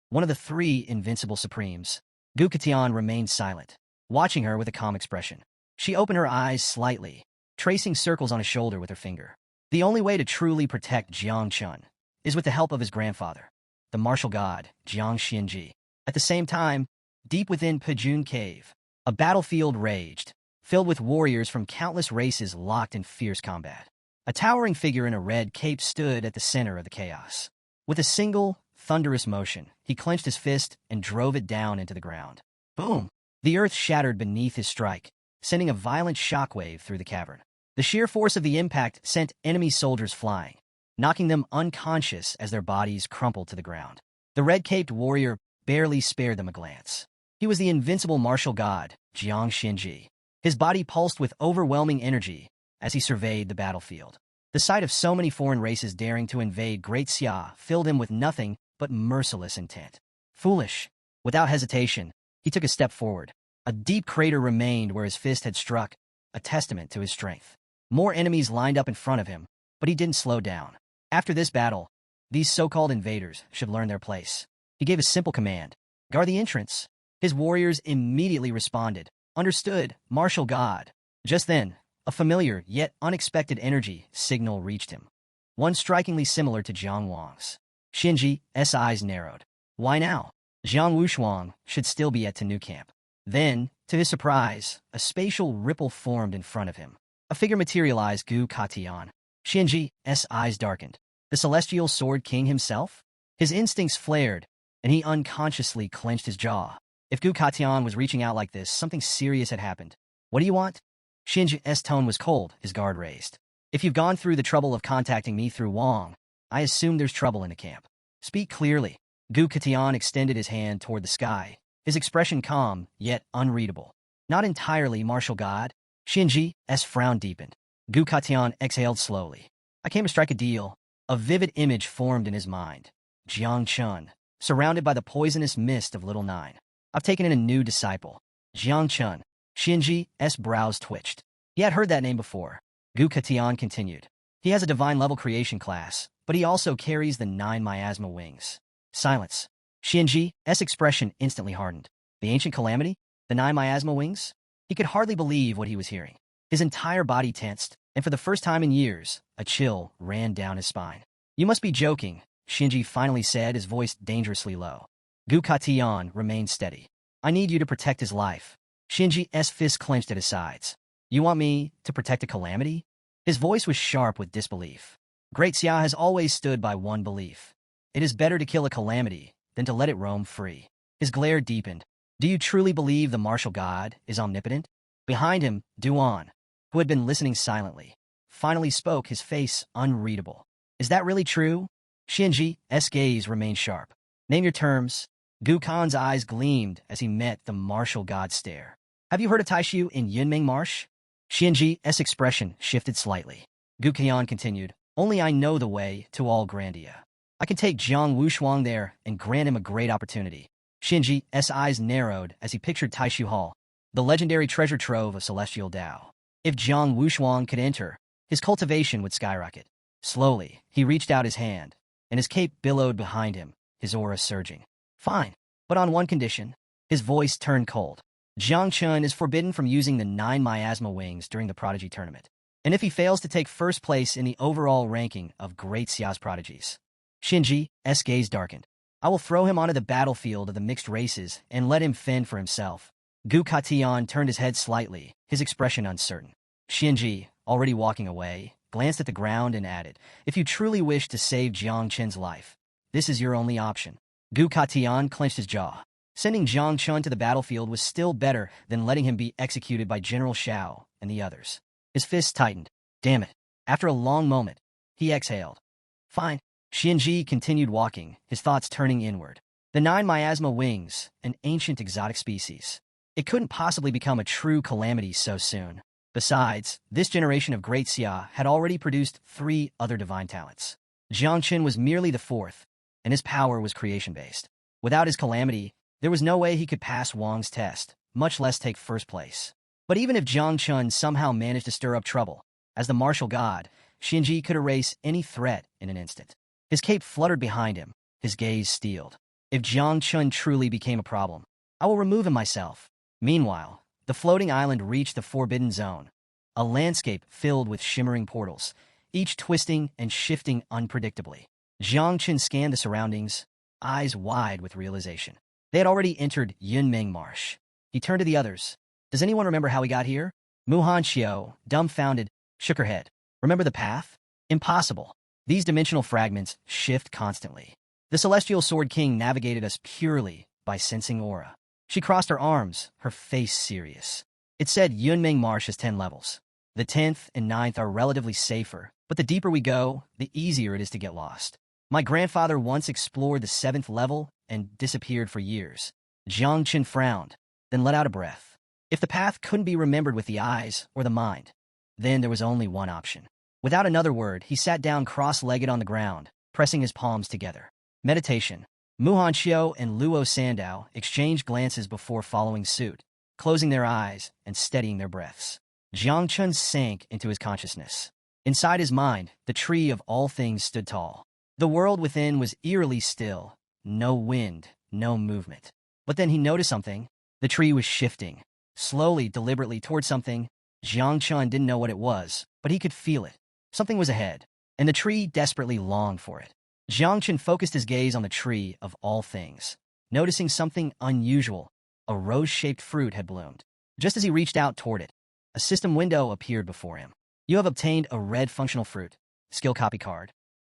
one of the three invincible supremes, Gu Katian remained silent, watching her with a calm expression. She opened her eyes slightly, tracing circles on his shoulder with her finger. The only way to truly protect Jiang Chun is with the help of his grandfather, the martial god, Jiang Xianji. At the same time, deep within Pejun Cave, a battlefield raged, filled with warriors from countless races locked in fierce combat. A towering figure in a red cape stood at the center of the chaos. With a single, thunderous motion, he clenched his fist and drove it down into the ground. Boom! The earth shattered beneath his strike, sending a violent shockwave through the cavern. The sheer force of the impact sent enemy soldiers flying, knocking them unconscious as their bodies crumpled to the ground. The red-caped warrior barely spared them a glance. He was the invincible martial god, Jiang Xianji. His body pulsed with overwhelming energy as he surveyed the battlefield. The sight of so many foreign races daring to invade Great Xia filled him with nothing but merciless intent. Foolish. Without hesitation, he took a step forward. A deep crater remained where his fist had struck, a testament to his strength. More enemies lined up in front of him, but he didn't slow down. After this battle, these so-called invaders should learn their place. He gave a simple command. Guard the entrance. His warriors immediately responded. Understood, martial god. Just then, a familiar yet unexpected energy signal reached him. One strikingly similar to Jiang Wang's. Xinji's eyes narrowed. Why now? Jiang Wushuang should still be at Tenu camp. Then, to his surprise, a spatial ripple formed in front of him. A figure materialized. Gu Katian. Xinji's eyes darkened. The celestial sword king himself? His instincts flared, and he unconsciously clenched his jaw. If Gu Katian was reaching out like this, something serious had happened. What do you want? Xinji's tone was cold, his guard raised. If you've gone through the trouble of contacting me through Wang, I assume there's trouble in the camp. Speak clearly. Gu Katian extended his hand toward the sky, his expression calm, yet unreadable. Not entirely, martial god. Xinji's frown deepened. Gu Katian exhaled slowly. I came to strike a deal. A vivid image formed in his mind. Jiang Chun, surrounded by the poisonous mist of Little Nine. I've taken in a new disciple. Jiang Chun. Xinji's brows twitched. He had heard that name before. Gu Katian continued. He has a divine-level creation class, but he also carries the 9 miasma wings. Silence. Xinji's expression instantly hardened. The ancient calamity? The 9 miasma wings? He could hardly believe what he was hearing. His entire body tensed, and for the first time in years, a chill ran down his spine. You must be joking, Xinji finally said, his voice dangerously low. Gu Katian remained steady. I need you to protect his life. Xinji's fist clenched at his sides. You want me to protect a calamity? His voice was sharp with disbelief. Great Xia has always stood by one belief. It is better to kill a calamity than to let it roam free. His glare deepened. Do you truly believe the martial god is omnipotent? Behind him, Duan, who had been listening silently, finally spoke, his face unreadable. Is that really true? Xianji's gaze remained sharp. Name your terms. Gu Kan's eyes gleamed as he met the martial god's stare. Have you heard of Taishu in Yunming Marsh? Xianji's expression shifted slightly. Gu Qian continued, only I know the way to all Grandia. I can take Jiang Wushuang there and grant him a great opportunity. Xianji's eyes narrowed as he pictured Taishu Hall, the legendary treasure trove of celestial Dao. If Jiang Wushuang could enter, his cultivation would skyrocket. Slowly, he reached out his hand, and his cape billowed behind him, his aura surging. Fine, but on one condition. His voice turned cold. Jiang Chun is forbidden from using the 9 miasma wings during the Prodigy Tournament. And if he fails to take first place in the overall ranking of Great Xia's prodigies. Xianji's gaze darkened. I will throw him onto the battlefield of the mixed races and let him fend for himself. Gu Katian turned his head slightly, his expression uncertain. Xianji, already walking away, glanced at the ground and added, if you truly wish to save Jiang Chen's life, this is your only option. Gu Katian clenched his jaw. Sending Jiang Chun to the battlefield was still better than letting him be executed by General Xiao and the others. His fists tightened. Damn it. After a long moment, he exhaled. Fine. Xianji continued walking, his thoughts turning inward. The 9 miasma wings, an ancient exotic species. It couldn't possibly become a true calamity so soon. Besides, this generation of Great Xia had already produced 3 other divine talents. Jiang Chen was merely the 4th, and his power was creation-based. Without his calamity, there was no way he could pass Wang's test, much less take first place. But even if Jiang Chun somehow managed to stir up trouble, as the martial god, Xianji could erase any threat in an instant. His cape fluttered behind him, his gaze steeled. If Jiang Chun truly became a problem, I will remove him myself. Meanwhile, the floating island reached the Forbidden Zone, a landscape filled with shimmering portals, each twisting and shifting unpredictably. Jiang Chun scanned the surroundings, eyes wide with realization. They had already entered Yunming Marsh. He turned to the others. Does anyone remember how we got here? Muhan Xiao, dumbfounded, shook her head. Remember the path? Impossible. These dimensional fragments shift constantly. The Celestial Sword King navigated us purely by sensing aura. She crossed her arms, her face serious. It said Yunming Marsh has 10 levels. The 10th and 9th are relatively safer, but the deeper we go, the easier it is to get lost. My grandfather once explored the 7th level and disappeared for years. Jiang Chen frowned, then let out a breath. If the path couldn't be remembered with the eyes or the mind, then there was only one option. Without another word, he sat down cross-legged on the ground, pressing his palms together. Meditation. Muhan Xiao and Luo Sandao exchanged glances before following suit, closing their eyes and steadying their breaths. Jiang Chun sank into his consciousness. Inside his mind, the tree of all things stood tall. The world within was eerily still. No wind, no movement. But then he noticed something. The tree was shifting, slowly, deliberately, toward something. Jiang Chun didn't know what it was, but he could feel it. Something was ahead, and the tree desperately longed for it. Jiang Chun focused his gaze on the tree of all things, noticing something unusual. A rose-shaped fruit had bloomed. Just as he reached out toward it, a system window appeared before him. You have obtained a red functional fruit. Skill copy card.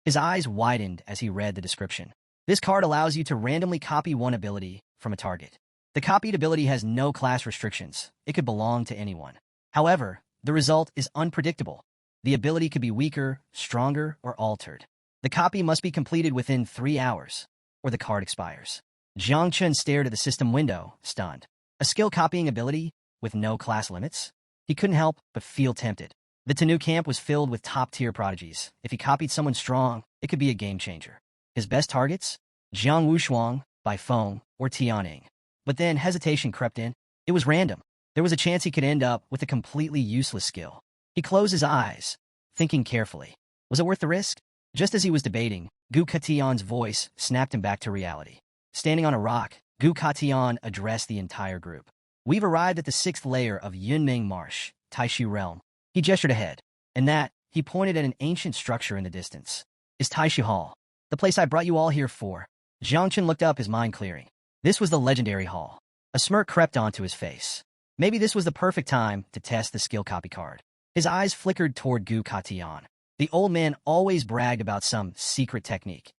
His eyes widened as he read the description. This card allows you to randomly copy one ability from a target. The copied ability has no class restrictions. It could belong to anyone. However, the result is unpredictable. The ability could be weaker, stronger, or altered. The copy must be completed within 3 hours, or the card expires. Jiang Chun stared at the system window, stunned. A skill copying ability with no class limits? He couldn't help but feel tempted. The Tenu camp was filled with top-tier prodigies. If he copied someone strong, it could be a game-changer. His best targets? Jiang Wushuang, Baifeng, or Tianning. But then hesitation crept in. It was random. There was a chance he could end up with a completely useless skill. He closed his eyes, thinking carefully. Was it worth the risk? Just as he was debating, Gu Katian's voice snapped him back to reality. Standing on a rock, Gu Katian addressed the entire group. We've arrived at the 6th layer of Yunming Marsh, Taishu Realm. He gestured ahead, and he pointed at an ancient structure in the distance. Is Taishu Hall, the place I brought you all here for? Jiang Chen looked up, his mind clearing. This was the legendary hall. A smirk crept onto his face. Maybe this was the perfect time to test the skill copy card. His eyes flickered toward Gu Katian. The old man always bragged about some secret technique.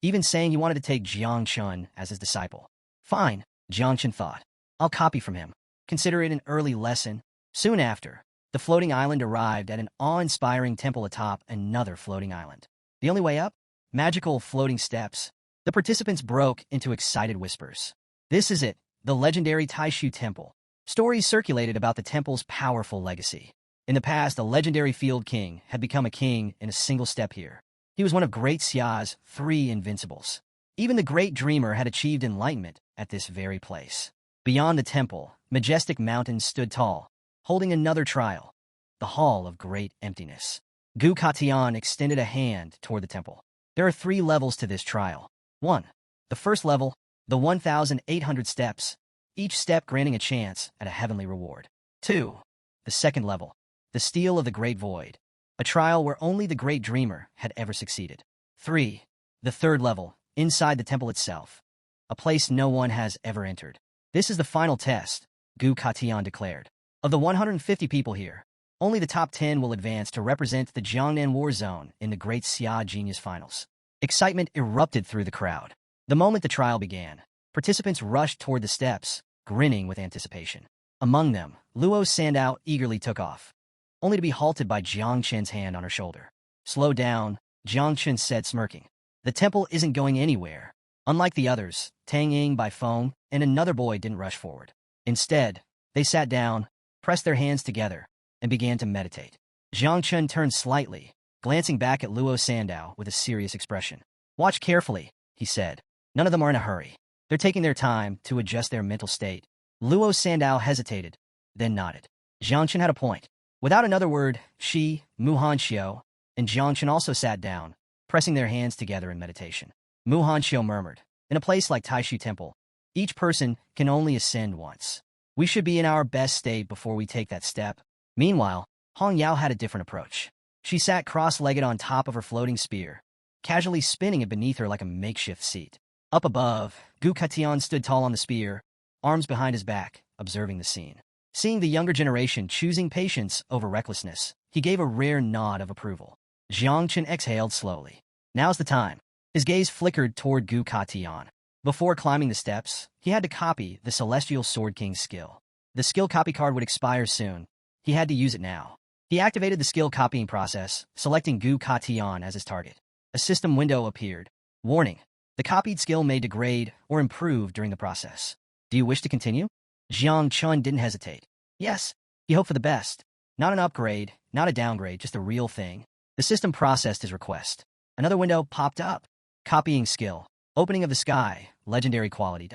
even saying he wanted to take Jiang Chun as his disciple. Fine, Jiang Chun thought. I'll copy from him. Consider it an early lesson. Soon after, the floating island arrived at an awe-inspiring temple atop another floating island. The only way up? Magical floating steps. The participants broke into excited whispers. This is it, the legendary Taishu Temple. Stories circulated about the temple's powerful legacy. In the past, a legendary field king had become a king in a single step here. He was one of Great Xia's 3 invincibles. Even the Great Dreamer had achieved enlightenment at this very place. Beyond the temple, majestic mountains stood tall, holding another trial, the Hall of Great Emptiness. Gu Katian extended a hand toward the temple. There are 3 levels to this trial. 1. The first level, the 1,800 steps, each step granting a chance at a heavenly reward. 2. The second level, the Steel of the Great Void, a trial where only the Great Dreamer had ever succeeded. 3. The third level, inside the temple itself, a place no one has ever entered. This is the final test, Gu Katian declared. Of the 150 people here, only the top 10 will advance to represent the Jiangnan War Zone in the Great Xia Genius Finals. Excitement erupted through the crowd. The moment the trial began, participants rushed toward the steps, grinning with anticipation. Among them, Luo Sandao eagerly took off, only to be halted by Jiang Chen's hand on her shoulder. Slow down, Jiang Chen said, smirking. The temple isn't going anywhere. Unlike the others, Tang Ying, Bai Feng, and another boy didn't rush forward. Instead, they sat down, pressed their hands together, and began to meditate. Jiang Chen turned slightly, glancing back at Luo Sandao with a serious expression. Watch carefully, he said. None of them are in a hurry. They're taking their time to adjust their mental state. Luo Sandao hesitated, then nodded. Jiang Chen had a point. Without another word, she, Mu Hanxiu, and Jiang Chen also sat down, pressing their hands together in meditation. Mu Hanxiu murmured, in a place like Taishu Temple, each person can only ascend once. We should be in our best state before we take that step. Meanwhile, Hong Yao had a different approach. She sat cross-legged on top of her floating spear, casually spinning it beneath her like a makeshift seat. Up above, Gu Katian stood tall on the spear, arms behind his back, observing the scene. Seeing the younger generation choosing patience over recklessness, he gave a rare nod of approval. Jiang Chen exhaled slowly. Now's the time. His gaze flickered toward Gu Katian. Before climbing the steps, he had to copy the Celestial Sword King's skill. The skill copy card would expire soon. He had to use it now. He activated the skill copying process, selecting Gu Katian as his target. A system window appeared. Warning. The copied skill may degrade or improve during the process. Do you wish to continue? Jiang Chun didn't hesitate. Yes, he hoped for the best. Not an upgrade, not a downgrade, just a real thing. The system processed his request. Another window popped up. Copying skill. Opening of the sky. Legendary quality.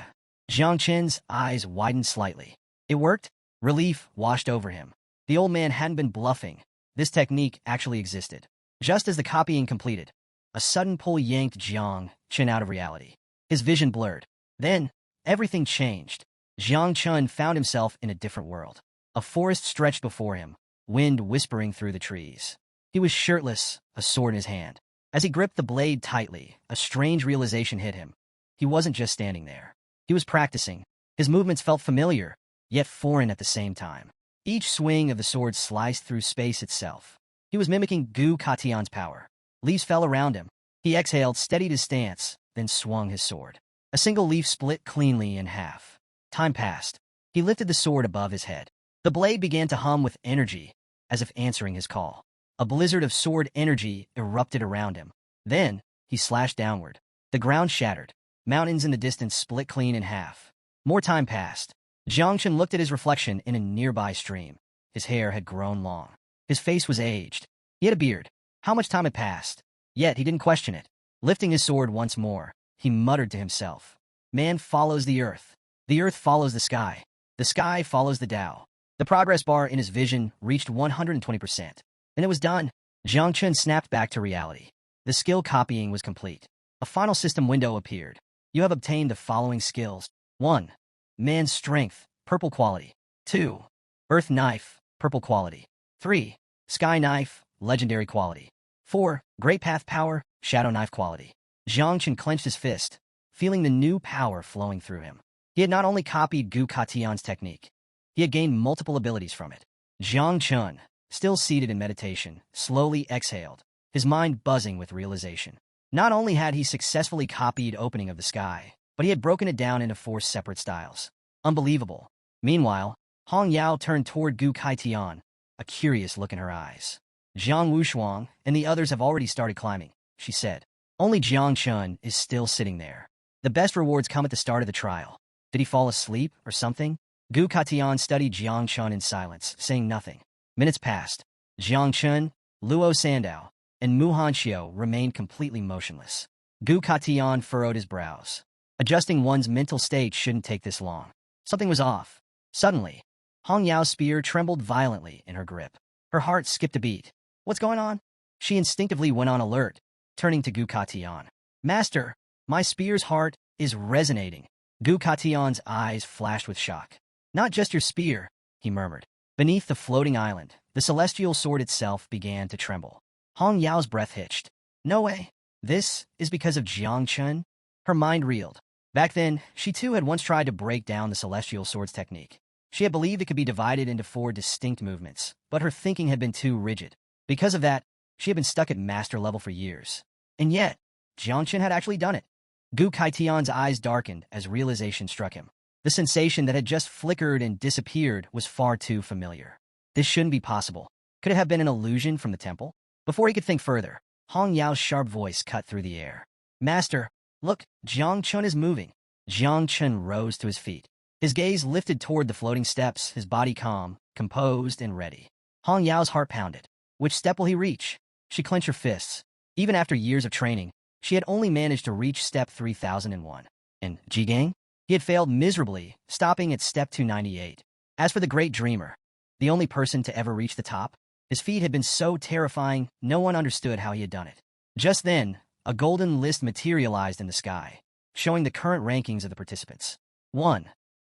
Jiang Chen's eyes widened slightly. It worked. Relief washed over him. The old man hadn't been bluffing. This technique actually existed. Just as the copying completed, a sudden pull yanked Jiang Chen out of reality. His vision blurred. Then, everything changed. Jiang Chun found himself in a different world. A forest stretched before him, wind whispering through the trees. He was shirtless, a sword in his hand. As he gripped the blade tightly, a strange realization hit him. He wasn't just standing there. He was practicing. His movements felt familiar, yet foreign at the same time. Each swing of the sword sliced through space itself. He was mimicking Gu Katian's power. Leaves fell around him. He exhaled, steadied his stance, then swung his sword. A single leaf split cleanly in half. Time passed. He lifted the sword above his head. The blade began to hum with energy, as if answering his call. A blizzard of sword energy erupted around him. Then, he slashed downward. The ground shattered. Mountains in the distance split clean in half. More time passed. Jiang Chen looked at his reflection in a nearby stream. His hair had grown long. His face was aged. He had a beard. How much time had passed? Yet he didn't question it. Lifting his sword once more, he muttered to himself. Man follows the earth. The earth follows the sky. The sky follows the Tao. The progress bar in his vision reached 120%. And it was done. Jiang Chen snapped back to reality. The skill copying was complete. A final system window appeared. You have obtained the following skills. 1. Man's Strength, purple quality. 2. Earth Knife, purple quality. 3. Sky Knife, legendary quality. 4. Great Path Power, shadow knife quality. Jiang Chen clenched his fist, feeling the new power flowing through him. He had not only copied Gu Katian's technique, he had gained multiple abilities from it. Jiang Chun, still seated in meditation, slowly exhaled, his mind buzzing with realization. Not only had he successfully copied Opening of the Sky, but he had broken it down into 4 separate styles. Unbelievable. Meanwhile, Hong Yao turned toward Gu Kaitian, a curious look in her eyes. Jiang Wushuang and the others have already started climbing, she said. Only Jiang Chun is still sitting there. The best rewards come at the start of the trial. Did he fall asleep or something? Gu Katian studied Jiang Chun in silence, saying nothing. Minutes passed. Jiang Chun, Luo Sandao, and Mu Hanxiu remained completely motionless. Gu Katian furrowed his brows. Adjusting one's mental state shouldn't take this long. Something was off. Suddenly, Hong Yao's spear trembled violently in her grip. Her heart skipped a beat. What's going on? She instinctively went on alert, turning to Gu Katian. Master, my spear's heart is resonating. Gu Katian's eyes flashed with shock. Not just your spear, he murmured. Beneath the floating island, the celestial sword itself began to tremble. Hong Yao's breath hitched. No way. This is because of Jiang Chun? Her mind reeled. Back then, she too had once tried to break down the celestial sword's technique. She had believed it could be divided into 4 distinct movements, but her thinking had been too rigid. Because of that, she had been stuck at master level for years. And yet, Jiang Chun had actually done it. Gu Kaitian's eyes darkened as realization struck him. The sensation that had just flickered and disappeared was far too familiar. This shouldn't be possible. Could it have been an illusion from the temple? Before he could think further, Hong Yao's sharp voice cut through the air. Master, look, Jiang Chun is moving. Jiang Chun rose to his feet. His gaze lifted toward the floating steps, his body calm, composed, and ready. Hong Yao's heart pounded. Which step will he reach? She clenched her fists. Even after years of training, she had only managed to reach step 3001. And Jigang? He had failed miserably, stopping at step 298. As for the great dreamer, the only person to ever reach the top, his feat had been so terrifying, no one understood how he had done it. Just then, a golden list materialized in the sky, showing the current rankings of the participants. 1.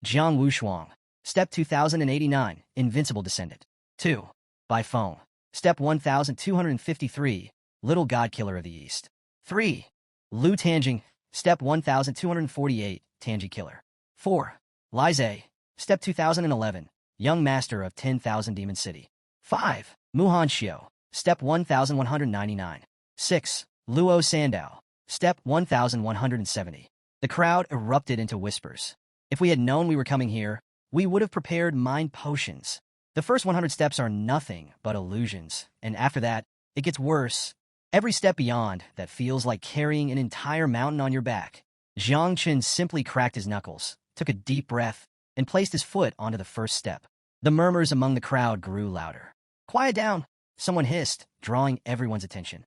Jiang Wushuang, step 2089, invincible descendant. 2. Bai Feng, step 1253, little god-killer of the East. 3. Lu Tanjing, step 1248, Tanji killer. 4. Lai Zhe, step 2011, young master of 10,000 Demon City. 5. Mu Hanxiu, step 1199. 6. Luo Sandao, step 1170. The crowd erupted into whispers. If we had known we were coming here, we would have prepared mind potions. The first 100 steps are nothing but illusions, and after that, it gets worse. Every step beyond that feels like carrying an entire mountain on your back. Jiang Chun simply cracked his knuckles, took a deep breath, and placed his foot onto the first step. The murmurs among the crowd grew louder. Quiet down, someone hissed, drawing everyone's attention.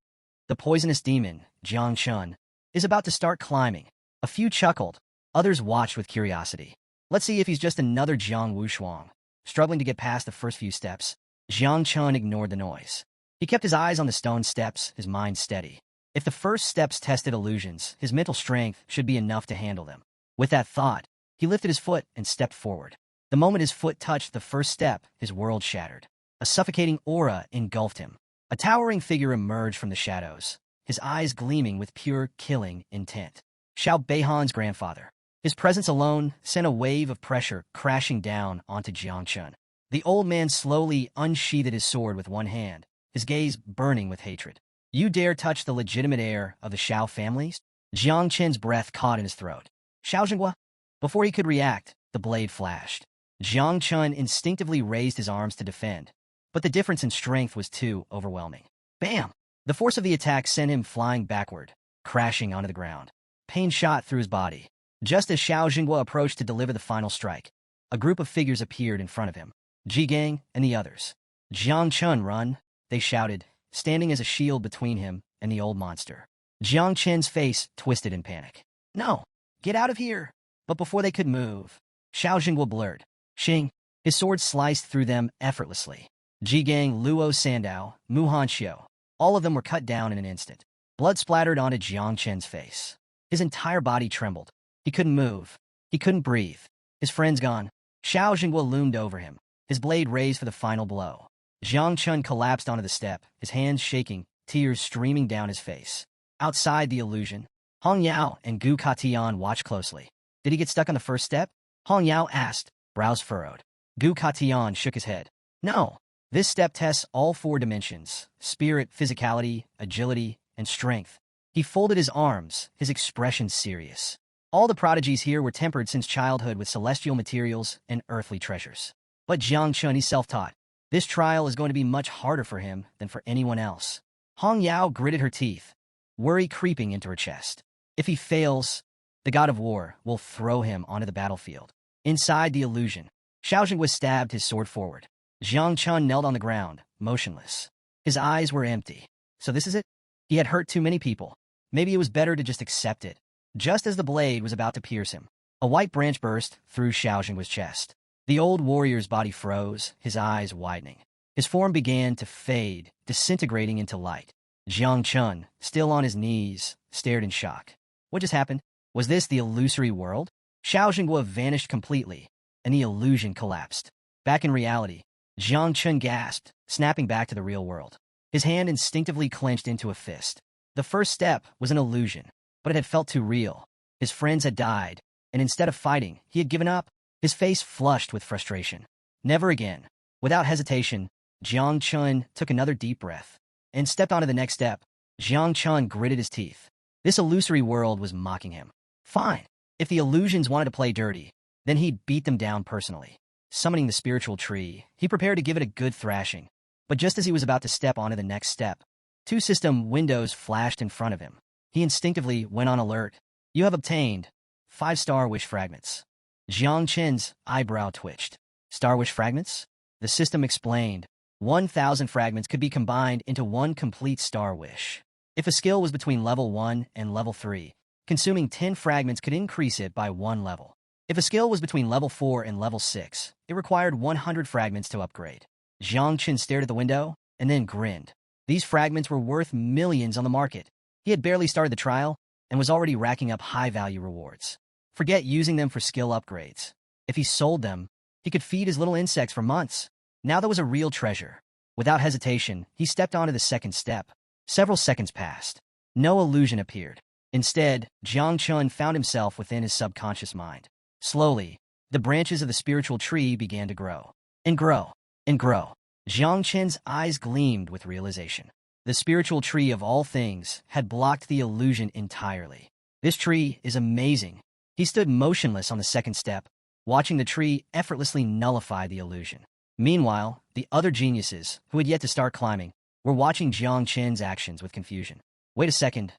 The poisonous demon, Jiang Chun, is about to start climbing. A few chuckled, others watched with curiosity. Let's see if he's just another Jiang Wushuang. Struggling to get past the first few steps, Jiang Chun ignored the noise. He kept his eyes on the stone steps, his mind steady. If the first steps tested illusions, his mental strength should be enough to handle them. With that thought, he lifted his foot and stepped forward. The moment his foot touched the first step, his world shattered. A suffocating aura engulfed him. A towering figure emerged from the shadows, his eyes gleaming with pure killing intent. Xiao Beihan's grandfather. His presence alone sent a wave of pressure crashing down onto Jiang Chun. The old man slowly unsheathed his sword with one hand, his gaze burning with hatred. You dare touch the legitimate heir of the Xiao families? Jiang Chen's breath caught in his throat. Xiao Jinghua? Before he could react, the blade flashed. Jiang Chun instinctively raised his arms to defend, but the difference in strength was too overwhelming. Bam! The force of the attack sent him flying backward, crashing onto the ground. Pain shot through his body. Just as Xiao Jinghua approached to deliver the final strike, a group of figures appeared in front of him. Ji Gang and the others. Jiang Chun, run! They shouted, standing as a shield between him and the old monster. Jiang Chen's face twisted in panic. No! Get out of here! But before they could move, Xiao Jinghua blurred. Xing! His sword sliced through them effortlessly. Ji Gang, Luo Sandao, Mu Hanxiu. All of them were cut down in an instant. Blood splattered onto Jiang Chen's face. His entire body trembled. He couldn't move. He couldn't breathe. His friend's gone. Xiao Jinghua loomed over him, his blade raised for the final blow. Jiang Chun collapsed onto the step, his hands shaking, tears streaming down his face. Outside the illusion, Hong Yao and Gu Katian watched closely. Did he get stuck on the first step? Hong Yao asked, brows furrowed. Gu Katian shook his head. No. This step tests all 4 dimensions: spirit, physicality, agility, and strength. He folded his arms, his expression serious. All the prodigies here were tempered since childhood with celestial materials and earthly treasures. But Jiang Chun, he's self-taught. This trial is going to be much harder for him than for anyone else. Hong Yao gritted her teeth, worry creeping into her chest. If he fails, the god of war will throw him onto the battlefield. Inside the illusion, Xiaojing stabbed his sword forward. Jiang Chun knelt on the ground, motionless. His eyes were empty. So this is it? He had hurt too many people. Maybe it was better to just accept it. Just as the blade was about to pierce him, a white branch burst through Xiaojing's chest. The old warrior's body froze, his eyes widening. His form began to fade, disintegrating into light. Jiang Chun, still on his knees, stared in shock. What just happened? Was this the illusory world? Xiaojing vanished completely, and the illusion collapsed. Back in reality, Jiang Chun gasped, snapping back to the real world. His hand instinctively clenched into a fist. The first step was an illusion, but it had felt too real. His friends had died, and instead of fighting, he had given up. His face flushed with frustration. Never again. Without hesitation, Jiang Chun took another deep breath and stepped onto the next step. Jiang Chun gritted his teeth. This illusory world was mocking him. Fine. If the illusions wanted to play dirty, then he'd beat them down personally. Summoning the spiritual tree, he prepared to give it a good thrashing. But just as he was about to step onto the next step, 2 system windows flashed in front of him. He instinctively went on alert. You have obtained 5 Star Wish fragments. Jiang Chen's eyebrow twitched. Star Wish fragments? The system explained. 1,000 fragments could be combined into 1 complete Star Wish. If a skill was between level 1 and level 3, consuming 10 fragments could increase it by 1 level. If a skill was between level 4 and level 6, it required 100 fragments to upgrade. Jiang Chen stared at the window and then grinned. These fragments were worth millions on the market. He had barely started the trial and was already racking up high-value rewards. Forget using them for skill upgrades. If he sold them, he could feed his little insects for months. Now that was a real treasure. Without hesitation, he stepped onto the second step. Several seconds passed. No illusion appeared. Instead, Jiang Chun found himself within his subconscious mind. Slowly, the branches of the spiritual tree began to grow. And grow. And grow. Jiang Chen's eyes gleamed with realization. The spiritual tree of all things had blocked the illusion entirely. This tree is amazing. He stood motionless on the second step, watching the tree effortlessly nullify the illusion. Meanwhile, the other geniuses, who had yet to start climbing, were watching Jiang Chen's actions with confusion. Wait a second.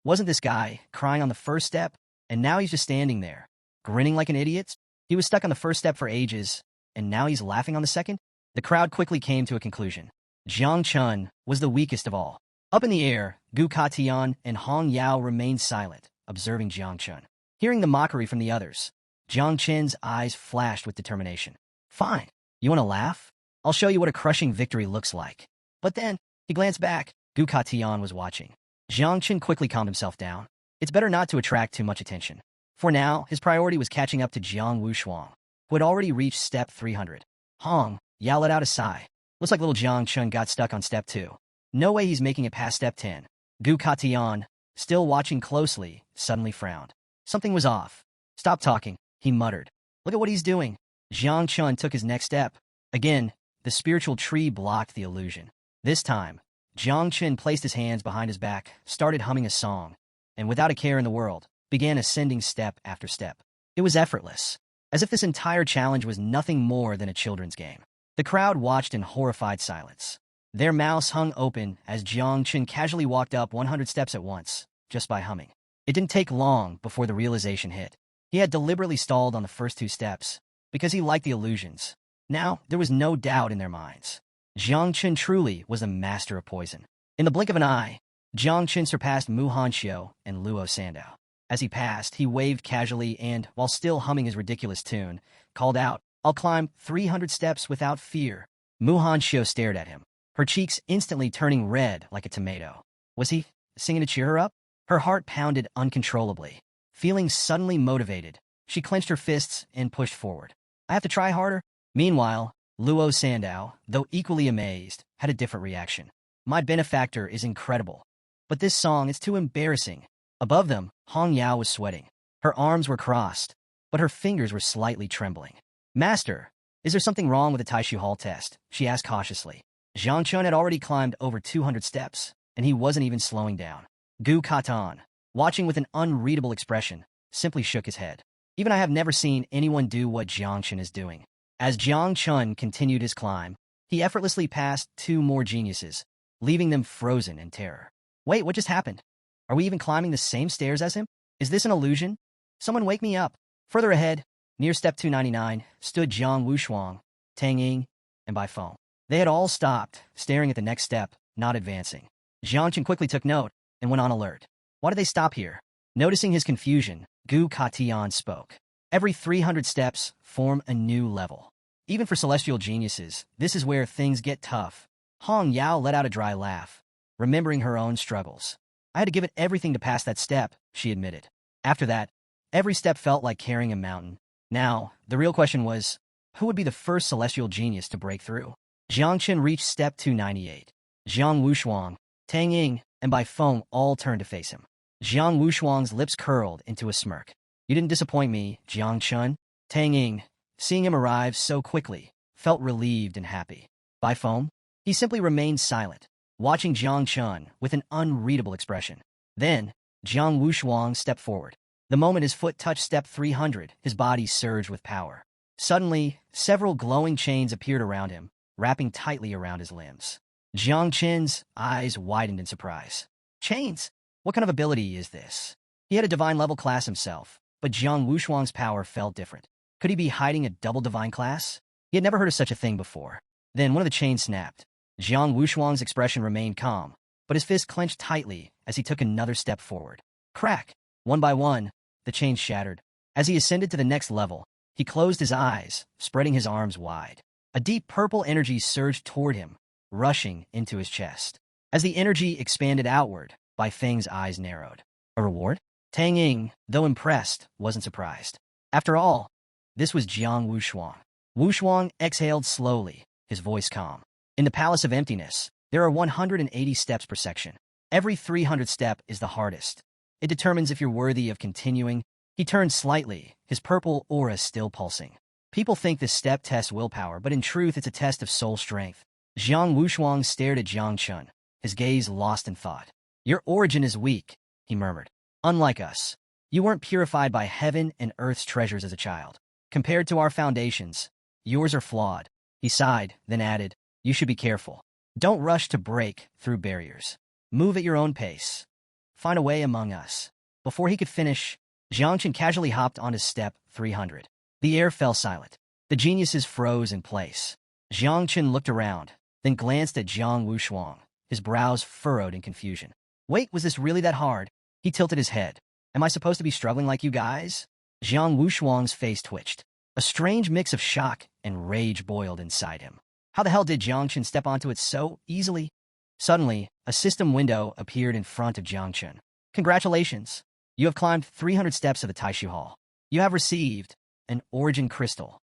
Wasn't this guy crying on the first step? And now he's just standing there, grinning like an idiot? He was stuck on the first step for ages, and now he's laughing on the second? The crowd quickly came to a conclusion. Jiang Chun was the weakest of all. Up in the air, Gu Katian and Hong Yao remained silent, observing Jiang Chun. Hearing the mockery from the others, Jiang Chen's eyes flashed with determination. Fine. You want to laugh? I'll show you what a crushing victory looks like. But then, he glanced back. Gu Katian was watching. Jiang Chen quickly calmed himself down. It's better not to attract too much attention. For now, his priority was catching up to Jiang Wushuang, who had already reached step 300. Hong Yao let out a sigh. Looks like little Jiang Chun got stuck on step 2. No way he's making it past step 10. Gu Katian, still watching closely, suddenly frowned. Something was off. Stop talking, he muttered. Look at what he's doing. Jiang Chun took his next step. Again, the spiritual tree blocked the illusion. This time, Jiang Chun placed his hands behind his back, started humming a song, and without a care in the world, began ascending step after step. It was effortless, as if this entire challenge was nothing more than a children's game. The crowd watched in horrified silence. Their mouths hung open as Jiang Chun casually walked up 100 steps at once, just by humming. It didn't take long before the realization hit. He had deliberately stalled on the first 2 steps, because he liked the illusions. Now, there was no doubt in their minds. Jiang Chun truly was a master of poison. In the blink of an eye, Jiang Chun surpassed Mu Hanxiu and Luo Sandow. As he passed, he waved casually and, while still humming his ridiculous tune, called out, I'll climb 300 steps without fear. Mu Hanxiu stared at him, her cheeks instantly turning red like a tomato. Was he singing to cheer her up? Her heart pounded uncontrollably. Feeling suddenly motivated, she clenched her fists and pushed forward. I have to try harder? Meanwhile, Luo Sandow, though equally amazed, had a different reaction. My benefactor is incredible. But this song is too embarrassing. Above them, Hong Yao was sweating. Her arms were crossed, but her fingers were slightly trembling. Master, is there something wrong with the Taishu Hall test? She asked cautiously. Jiang Chun had already climbed over 200 steps, and he wasn't even slowing down. Gu Katan, watching with an unreadable expression, simply shook his head. Even I have never seen anyone do what Jiang Chen is doing. As Jiang Chun continued his climb, he effortlessly passed two more geniuses, leaving them frozen in terror. Wait, what just happened? Are we even climbing the same stairs as him? Is this an illusion? Someone wake me up. Further ahead, near step 299, stood Jiang Wushuang, Tang Ying, and Bai Feng. They had all stopped, staring at the next step, not advancing. Jiang Chen quickly took note and went on alert. Why did they stop here? Noticing his confusion, Gu Katian spoke. Every 300 steps form a new level. Even for celestial geniuses, this is where things get tough. Hong Yao let out a dry laugh, remembering her own struggles. I had to give it everything to pass that step, she admitted. After that, every step felt like carrying a mountain. Now, the real question was, who would be the first celestial genius to break through? Jiang Chen reached step 298. Jiang Wushuang, Tang Ying, and Bai Feng all turned to face him. Jiang Wushuang's lips curled into a smirk. You didn't disappoint me, Jiang Chen. Tang Ying, seeing him arrive so quickly, felt relieved and happy. Bai Feng? He simply remained silent, watching Jiang Chen with an unreadable expression. Then, Jiang Wushuang stepped forward. The moment his foot touched step 300, his body surged with power. Suddenly, several glowing chains appeared around him, wrapping tightly around his limbs. Jiang Chen's eyes widened in surprise. Chains? What kind of ability is this? He had a divine-level class himself, but Jiang Wushuang's power felt different. Could he be hiding a double divine class? He had never heard of such a thing before. Then one of the chains snapped. Jiang Wushuang's expression remained calm, but his fist clenched tightly as he took another step forward. Crack! One by one, the chains shattered. As he ascended to the next level, he closed his eyes, spreading his arms wide. A deep purple energy surged toward him, rushing into his chest. As the energy expanded outward, Bai Feng's eyes narrowed. A reward? Tang Ying, though impressed, wasn't surprised. After all, this was Jiang Wushuang. Wushuang exhaled slowly, his voice calm. In the Palace of Emptiness, there are 180 steps per section. Every 300 step is the hardest. It determines if you're worthy of continuing. He turned slightly, his purple aura still pulsing. People think this step tests willpower, but in truth it's a test of soul strength. Jiang Wushuang stared at Jiang Chun, his gaze lost in thought. Your origin is weak, he murmured. Unlike us, you weren't purified by heaven and earth's treasures as a child. Compared to our foundations, yours are flawed. He sighed, then added, you should be careful. Don't rush to break through barriers. Move at your own pace. Find a way among us. Before he could finish, Jiang Chen casually hopped on his step 300. The air fell silent. The geniuses froze in place. Jiang Chen looked around, then glanced at Jiang Wushuang, his brows furrowed in confusion. Wait, was this really that hard? He tilted his head. Am I supposed to be struggling like you guys? Jiang Wushuang's face twitched. A strange mix of shock and rage boiled inside him. How the hell did Jiang Chen step onto it so easily? Suddenly, a system window appeared in front of Jiang Chen. Congratulations! You have climbed 300 steps of the Taishu Hall. You have received an origin crystal.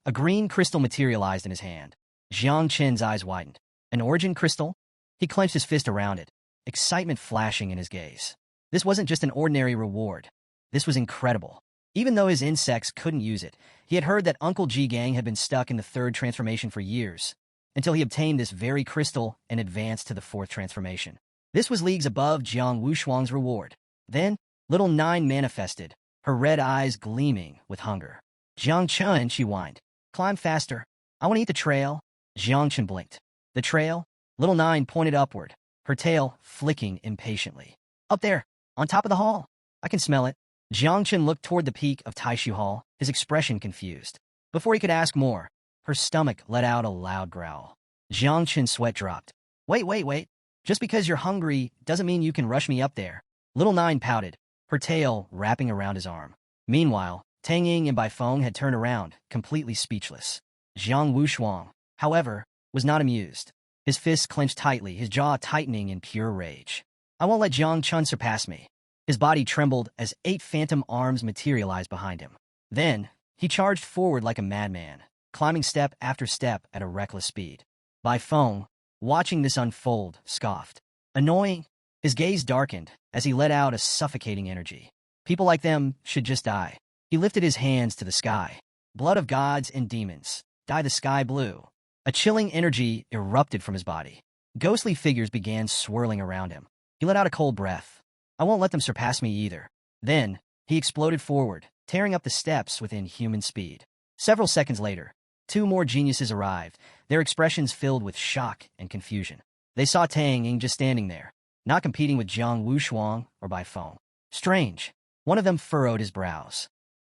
A green crystal materialized in his hand. Jiang Chen's eyes widened. An origin crystal? He clenched his fist around it, excitement flashing in his gaze. This wasn't just an ordinary reward. This was incredible. Even though his insects couldn't use it, he had heard that Uncle Ji Gang had been stuck in the third transformation for years, until he obtained this very crystal and advanced to the fourth transformation. This was leagues above Jiang Wushuang's reward. Then, Little Nine manifested, her red eyes gleaming with hunger. Jiang Chen, she whined. Climb faster. I want to eat the trail. Jiang Chen blinked. The trail? Little Nine pointed upward, her tail flicking impatiently. Up there, on top of the hall. I can smell it. Jiang Chen looked toward the peak of Taishu Hall, his expression confused. Before he could ask more, her stomach let out a loud growl. Jiang Chen's sweat dropped. Wait. Just because you're hungry doesn't mean you can rush me up there. Little Nine pouted, her tail wrapping around his arm. Meanwhile, Tang Ying and Bai Feng had turned around, completely speechless. Jiang Wushuang, however, was not amused. His fists clenched tightly, his jaw tightening in pure rage. I won't let Jiang Chun surpass me. His body trembled as 8 phantom arms materialized behind him. Then, he charged forward like a madman, climbing step after step at a reckless speed. Bai Feng, watching this unfold, scoffed. Annoying. His gaze darkened as he let out a suffocating energy. People like them should just die. He lifted his hands to the sky. Blood of gods and demons, dye the sky blue. A chilling energy erupted from his body. Ghostly figures began swirling around him. He let out a cold breath. I won't let them surpass me either. Then, he exploded forward, tearing up the steps with inhuman speed. Several seconds later, two more geniuses arrived, their expressions filled with shock and confusion. They saw Tang Ying just standing there, not competing with Jiang Wushuang or Bai Feng. Strange. One of them furrowed his brows.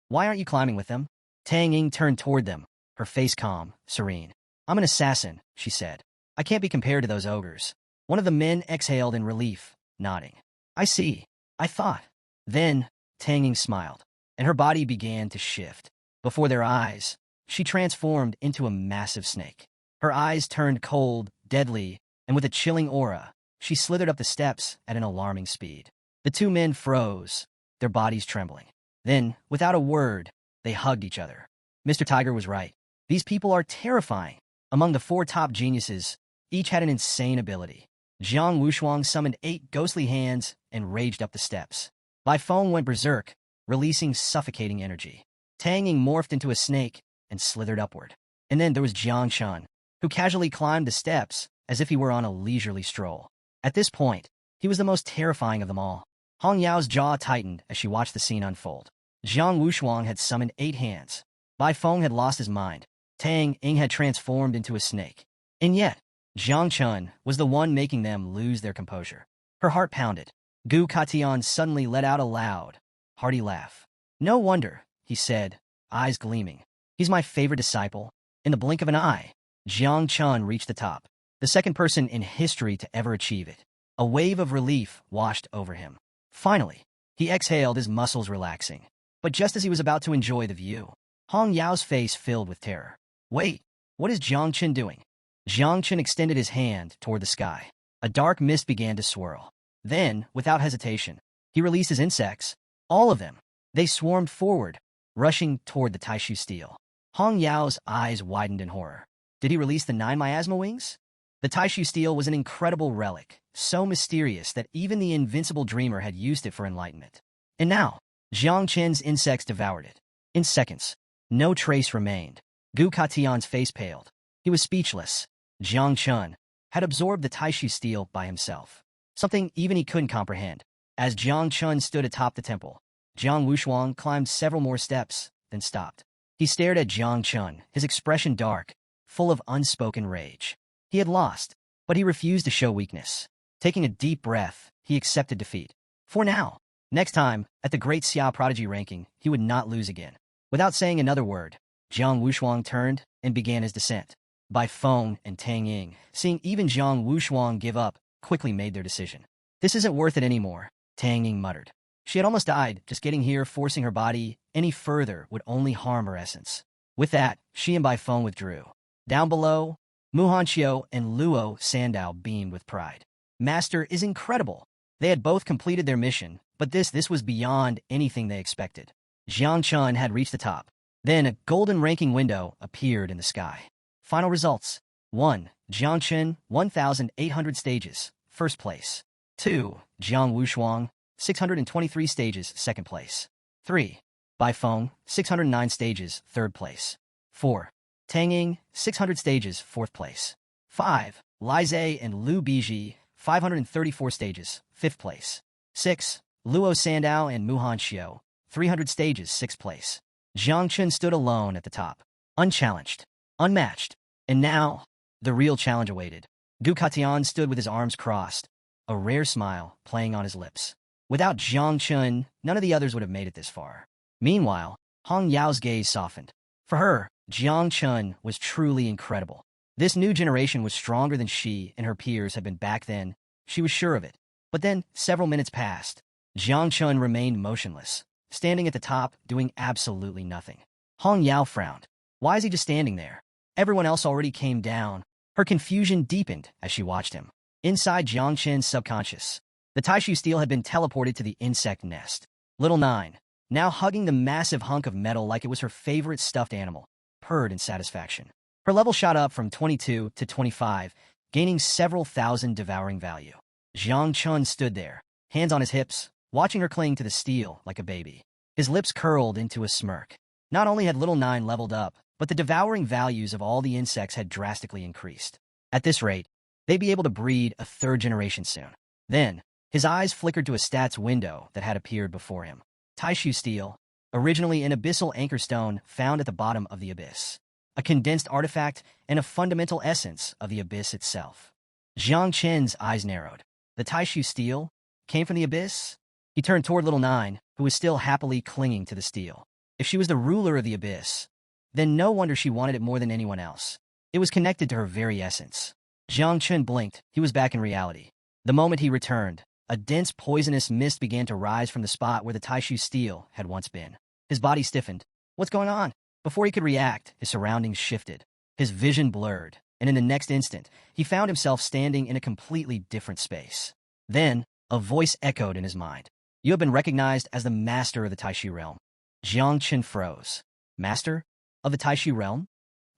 Why aren't you climbing with them? Tang Ying turned toward them, her face calm, serene. I'm an assassin, she said. I can't be compared to those ogres. One of the men exhaled in relief, nodding. I see. I thought. Then, Tang Ying smiled, and her body began to shift. Before their eyes, she transformed into a massive snake. Her eyes turned cold, deadly, and with a chilling aura, she slithered up the steps at an alarming speed. The two men froze, their bodies trembling. Then, without a word, they hugged each other. Mr. Tiger was right. These people are terrifying. Among the four top geniuses, each had an insane ability. Jiang Wushuang summoned 8 ghostly hands and raged up the steps. Bai Feng went berserk, releasing suffocating energy. Tang Ying morphed into a snake and slithered upward. And then there was Jiang Chun, who casually climbed the steps as if he were on a leisurely stroll. At this point, he was the most terrifying of them all. Hong Yao's jaw tightened as she watched the scene unfold. Jiang Wushuang had summoned 8 hands. Bai Feng had lost his mind. Tang Ying had transformed into a snake. And yet, Jiang Chun was the one making them lose their composure. Her heart pounded. Gu Katian suddenly let out a loud, hearty laugh. No wonder, he said, eyes gleaming. He's my favorite disciple. In the blink of an eye, Jiang Chun reached the top, the second person in history to ever achieve it. A wave of relief washed over him. Finally, he exhaled, his muscles relaxing. But just as he was about to enjoy the view, Hong Yao's face filled with terror. Wait, what is Jiang Chun doing? Jiang Chun extended his hand toward the sky. A dark mist began to swirl. Then, without hesitation, he released his insects. All of them. They swarmed forward, rushing toward the Taishu steel. Hong Yao's eyes widened in horror. Did he release the 9 miasma wings? The Taishu steel was an incredible relic, so mysterious that even the invincible dreamer had used it for enlightenment. And now, Jiang Chun's insects devoured it. In seconds, no trace remained. Gu Katian's face paled. He was speechless. Jiang Chun had absorbed the Taishu steel by himself, something even he couldn't comprehend. As Jiang Chun stood atop the temple, Jiang Wushuang climbed several more steps, then stopped. He stared at Jiang Chun, his expression dark, full of unspoken rage. He had lost, but he refused to show weakness. Taking a deep breath, he accepted defeat. For now. Next time, at the Great Xia Prodigy ranking, he would not lose again. Without saying another word, Jiang Wushuang turned and began his descent. Bai Feng and Tang Ying, seeing even Jiang Wushuang give up, quickly made their decision. This isn't worth it anymore, Tang Ying muttered. She had almost died, just getting here, forcing her body any further would only harm her essence. With that, she and Bai Feng withdrew. Down below, Mu Hanqiu and Luo Sandao beamed with pride. Master is incredible. They had both completed their mission, but this was beyond anything they expected. Jiang Chun had reached the top. Then a golden ranking window appeared in the sky. Final results. 1. Jiang Chun, 1,800 stages, first place. 2. Jiang Wushuang, 623 stages, second place. 3. Bai Feng, 609 stages, third place. 4. Tang Ying, 600 stages, fourth place. 5. Lai Zhe and Liu Biji, 534 stages, fifth place. 6. Luo Sandao and Mu Hanqiu, 300 stages, sixth place. Jiang Chun stood alone at the top, unchallenged, unmatched. And now, the real challenge awaited. Gu Katian stood with his arms crossed, a rare smile playing on his lips. Without Jiang Chun, none of the others would have made it this far. Meanwhile, Hong Yao's gaze softened. For her, Jiang Chun was truly incredible. This new generation was stronger than she and her peers had been back then. She was sure of it. But then, several minutes passed. Jiang Chun remained motionless, standing at the top, doing absolutely nothing. Hong Yao frowned. Why is he just standing there? Everyone else already came down. Her confusion deepened as she watched him. Inside Jiang Chun's subconscious, the Taishu steel had been teleported to the insect nest. Little Nine, now hugging the massive hunk of metal like it was her favorite stuffed animal, purred in satisfaction. Her level shot up from 22 to 25, gaining several thousand devouring value. Jiang Chun stood there, hands on his hips, watching her cling to the steel like a baby. His lips curled into a smirk. Not only had Little Nine leveled up, but the devouring values of all the insects had drastically increased. At this rate, they'd be able to breed a third generation soon. Then, His eyes flickered to a stats window that had appeared before him. Taishu steel, originally an abyssal anchor stone found at the bottom of the abyss. A condensed artifact and a fundamental essence of the abyss itself. Jiang Chen's eyes narrowed. The Taishu steel came from the abyss? He turned toward Little Nine, who was still happily clinging to the steel. If she was the ruler of the abyss, then no wonder she wanted it more than anyone else. It was connected to her very essence. Jiang Chen blinked. He was back in reality. The moment he returned, a dense poisonous mist began to rise from the spot where the Taishu steel had once been. His body stiffened. What's going on? Before he could react, his surroundings shifted. His vision blurred, and in the next instant, he found himself standing in a completely different space. Then, a voice echoed in his mind. You have been recognized as the master of the Taishu realm. Jiang Chen froze. Master of the Taishu realm?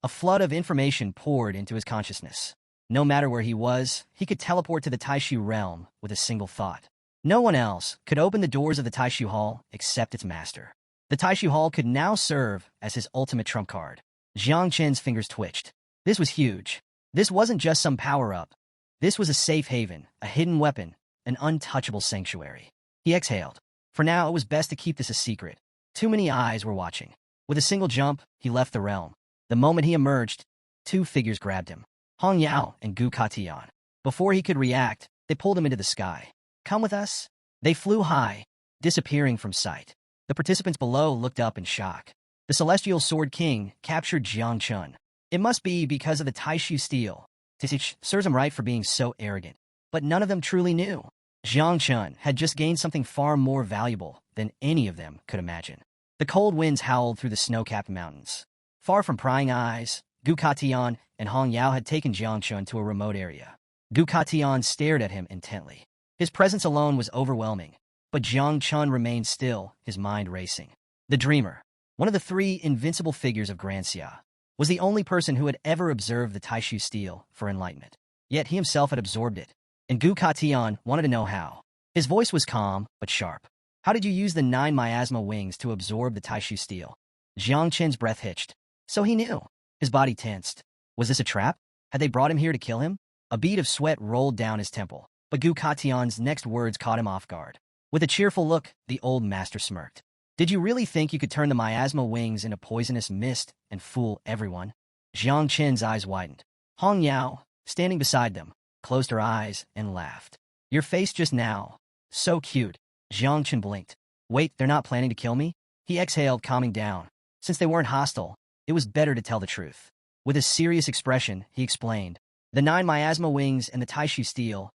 A flood of information poured into his consciousness. No matter where he was, he could teleport to the Taishu realm with a single thought. No one else could open the doors of the Taishu Hall except its master. The Taishu Hall could now serve as his ultimate trump card. Jiang Chen's fingers twitched. This was huge. This wasn't just some power-up. This was a safe haven, a hidden weapon, an untouchable sanctuary. He exhaled. For now, it was best to keep this a secret. Too many eyes were watching. With a single jump, he left the realm. The moment he emerged, two figures grabbed him. Hong Yao and Gu Katian. Before he could react, they pulled him into the sky. Come with us? They flew high, disappearing from sight. The participants below looked up in shock. The Celestial Sword King captured Jiang Chen. It must be because of the Taishu steel. Tisich serves him right for being so arrogant. But none of them truly knew. Jiang Chen had just gained something far more valuable than any of them could imagine. The cold winds howled through the snow-capped mountains. Far from prying eyes, Gu Katian and Hong Yao had taken Jiang Chen to a remote area. Gu Katian stared at him intently. His presence alone was overwhelming, but Jiang Chen remained still, his mind racing. The Dreamer, one of the three invincible figures of Grand Xia, was the only person who had ever observed the Taishu steel for enlightenment. Yet he himself had absorbed it, and Gu Katian wanted to know how. His voice was calm, but sharp. How did you use the 9 miasma wings to absorb the Taishu steel? Jiang Chen's breath hitched. So he knew. His body tensed. Was this a trap? Had they brought him here to kill him? A bead of sweat rolled down his temple, but Gu Katian's next words caught him off guard. With a cheerful look, the old master smirked. Did you really think you could turn the miasma wings into poisonous mist and fool everyone? Jiang Chen's eyes widened. Hong Yao, standing beside them, closed her eyes and laughed. Your face just now. So cute. Jiang Chen blinked. Wait, they're not planning to kill me? He exhaled, calming down. Since they weren't hostile, it was better to tell the truth. With a serious expression, he explained. The 9 miasma wings and the Taishu steel,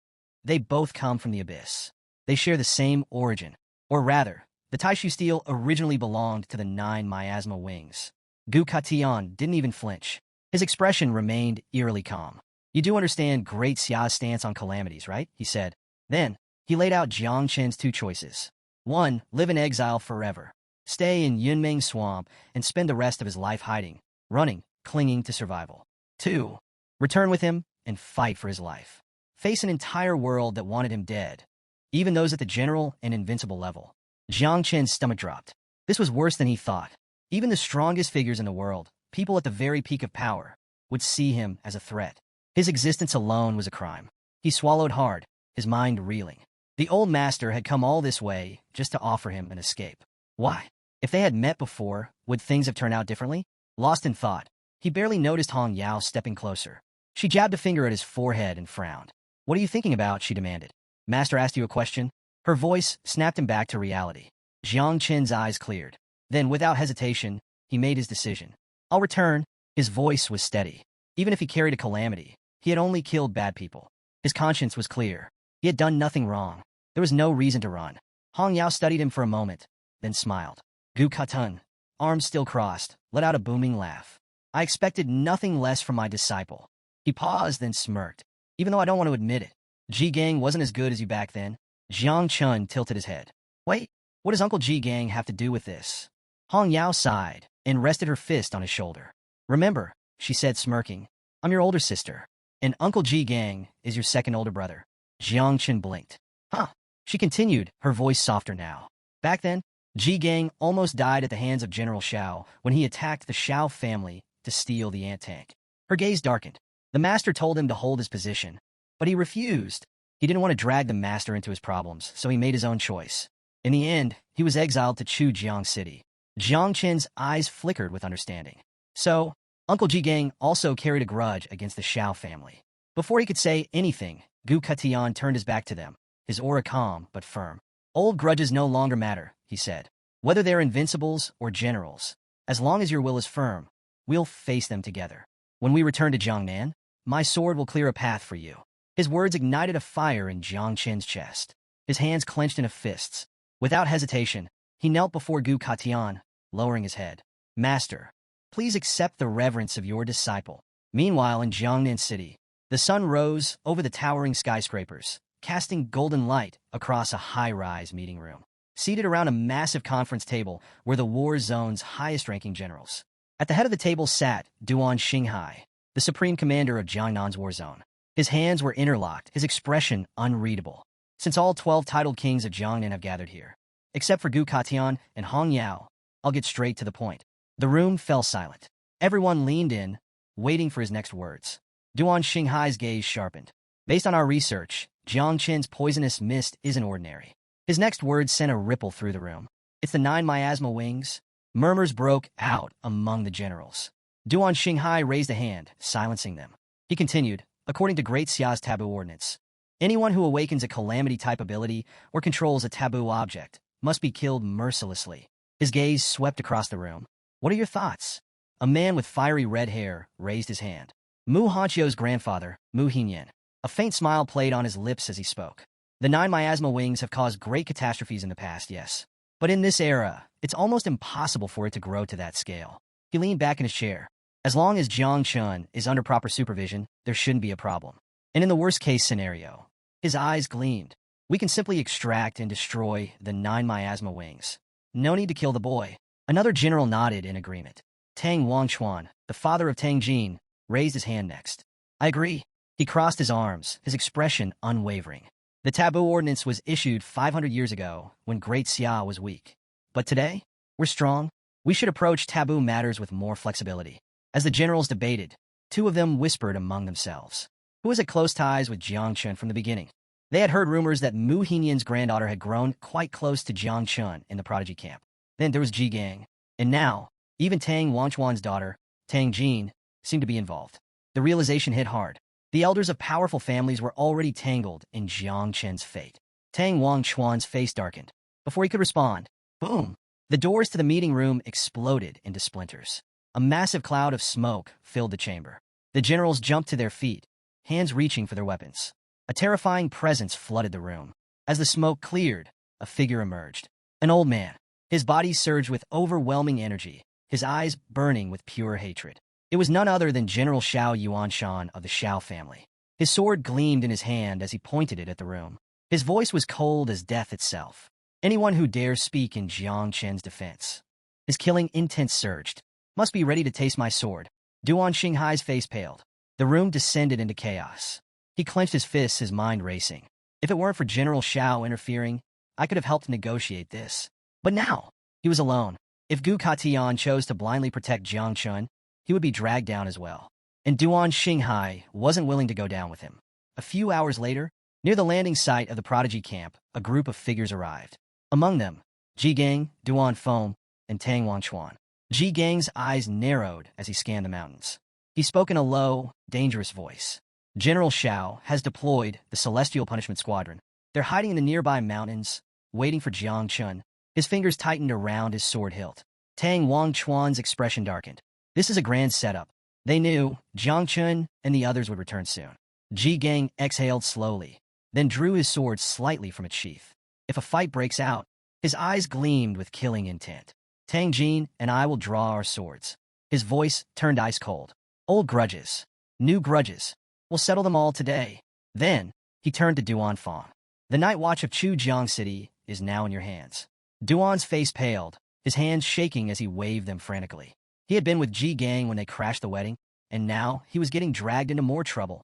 they both come from the abyss. They share the same origin. Or rather, the Taishu steel originally belonged to the 9 miasma wings. Gu Katian didn't even flinch. His expression remained eerily calm. You do understand Great Xia's stance on calamities, right? He said. Then, he laid out Jiang Chen's 2 choices. 1, live in exile forever. Stay in Yunmeng Swamp and spend the rest of his life hiding, running, clinging to survival. 2, return with him and fight for his life. Face an entire world that wanted him dead, even those at the general and invincible level. Jiang Chen's stomach dropped. This was worse than he thought. Even the strongest figures in the world, people at the very peak of power, would see him as a threat. His existence alone was a crime. He swallowed hard, his mind reeling. The old master had come all this way just to offer him an escape. Why? If they had met before, would things have turned out differently? Lost in thought, he barely noticed Hong Yao stepping closer. She jabbed a finger at his forehead and frowned. What are you thinking about? She demanded. Master asked you a question? Her voice snapped him back to reality. Jiang Chen's eyes cleared. Then, without hesitation, he made his decision. I'll return. His voice was steady. Even if he carried a calamity, he had only killed bad people. His conscience was clear. He had done nothing wrong. There was no reason to run. Hong Yao studied him for a moment, then smiled. Gu Katan, arms still crossed, let out a booming laugh. I expected nothing less from my disciple. He paused, then smirked. Even though I don't want to admit it, Ji Gang wasn't as good as you back then. Jiang Chen tilted his head. Wait, what does Uncle Ji Gang have to do with this? Hong Yao sighed and rested her fist on his shoulder. Remember, she said, smirking, I'm your older sister, and Uncle Ji Gang is your second older brother. Jiang Chen blinked. Huh, she continued, her voice softer now. Back then, Ji Gang almost died at the hands of General Xiao when he attacked the Xiao family to steal the ant tank. Her gaze darkened. The master told him to hold his position, but he refused. He didn't want to drag the master into his problems, so he made his own choice. In the end, he was exiled to Chujiang City. Jiang Qin's eyes flickered with understanding. So, Uncle Ji Gang also carried a grudge against the Xiao family. Before he could say anything, Gu Katian turned his back to them, his aura calm but firm. Old grudges no longer matter, he said. Whether they're invincibles or generals, as long as your will is firm, we'll face them together. When we return to Jiangnan, my sword will clear a path for you. His words ignited a fire in Jiang Qin's chest. His hands clenched into fists. Without hesitation, he knelt before Gu Katian, lowering his head. Master, please accept the reverence of your disciple. Meanwhile, in Jiangnan City, the sun rose over the towering skyscrapers, casting golden light across a high-rise meeting room. Seated around a massive conference table were the war zone's highest-ranking generals. At the head of the table sat Duan Xinghai, the supreme commander of Jiangnan's war zone. His hands were interlocked, his expression unreadable. Since all 12 titled kings of Jiangnan have gathered here, except for Gu Katian and Hong Yao, I'll get straight to the point. The room fell silent. Everyone leaned in, waiting for his next words. Duan Xinghai's gaze sharpened. Based on our research, Jiang Qin's poisonous mist isn't ordinary. His next words sent a ripple through the room. It's the 9 miasma wings. Murmurs broke out among the generals. Duan Xinghai raised a hand, silencing them. He continued, according to Great Xia's taboo ordinance, anyone who awakens a calamity-type ability or controls a taboo object must be killed mercilessly. His gaze swept across the room. What are your thoughts? A man with fiery red hair raised his hand. Mu Hanchio's grandfather, Mu Hinyan. A faint smile played on his lips as he spoke. The 9 miasma wings have caused great catastrophes in the past, yes. But in this era, it's almost impossible for it to grow to that scale. He leaned back in his chair. As long as Jiang Chun is under proper supervision, there shouldn't be a problem. And in the worst-case scenario, his eyes gleamed. We can simply extract and destroy the 9 miasma wings. No need to kill the boy. Another general nodded in agreement. Tang Wangchuan, the father of Tang Jin, raised his hand next. I agree. He crossed his arms, his expression unwavering. The taboo ordinance was issued 500 years ago when Great Xia was weak. But today, we're strong. We should approach taboo matters with more flexibility. As the generals debated, 2 of them whispered among themselves. Who was at close ties with Jiang Chun from the beginning? They had heard rumors that Mu Hinyan's granddaughter had grown quite close to Jiang Chun in the prodigy camp. Then there was Ji Gang. And now, even Tang Wanchuan's daughter, Tang Jin, seemed to be involved. The realization hit hard. The elders of powerful families were already tangled in Jiang Chen's fate. Tang Wangchuan's face darkened. Before he could respond, boom! The doors to the meeting room exploded into splinters. A massive cloud of smoke filled the chamber. The generals jumped to their feet, hands reaching for their weapons. A terrifying presence flooded the room. As the smoke cleared, a figure emerged. An old man. His body surged with overwhelming energy, his eyes burning with pure hatred. It was none other than General Xiao Yuanshan of the Xiao family. His sword gleamed in his hand as he pointed it at the room. His voice was cold as death itself. Anyone who dares speak in Jiang Chen's defense. His killing intent surged. Must be ready to taste my sword. Duan Xinghai's face paled. The room descended into chaos. He clenched his fists, his mind racing. If it weren't for General Xiao interfering, I could have helped negotiate this. But now, he was alone. If Gu Katian chose to blindly protect Jiang Chun, he would be dragged down as well. And Duan Xinghai wasn't willing to go down with him. A few hours later, near the landing site of the prodigy camp, a group of figures arrived. Among them, Ji Gang, Duan Feng, and Tang Wanchuan. Ji Gang's eyes narrowed as he scanned the mountains. He spoke in a low, dangerous voice. General Xiao has deployed the Celestial Punishment Squadron. They're hiding in the nearby mountains, waiting for Jiang Chun. His fingers tightened around his sword hilt. Tang Wangchuan's expression darkened. This is a grand setup. They knew Jiang Chun and the others would return soon. Ji Gang exhaled slowly, then drew his sword slightly from its sheath. If a fight breaks out, his eyes gleamed with killing intent. Tang Jin and I will draw our swords. His voice turned ice cold. Old grudges. New grudges. We'll settle them all today. Then, he turned to Duan Feng. The night watch of Chujiang City is now in your hands. Duan's face paled, his hands shaking as he waved them frantically. He had been with Ji Gang when they crashed the wedding, and now he was getting dragged into more trouble.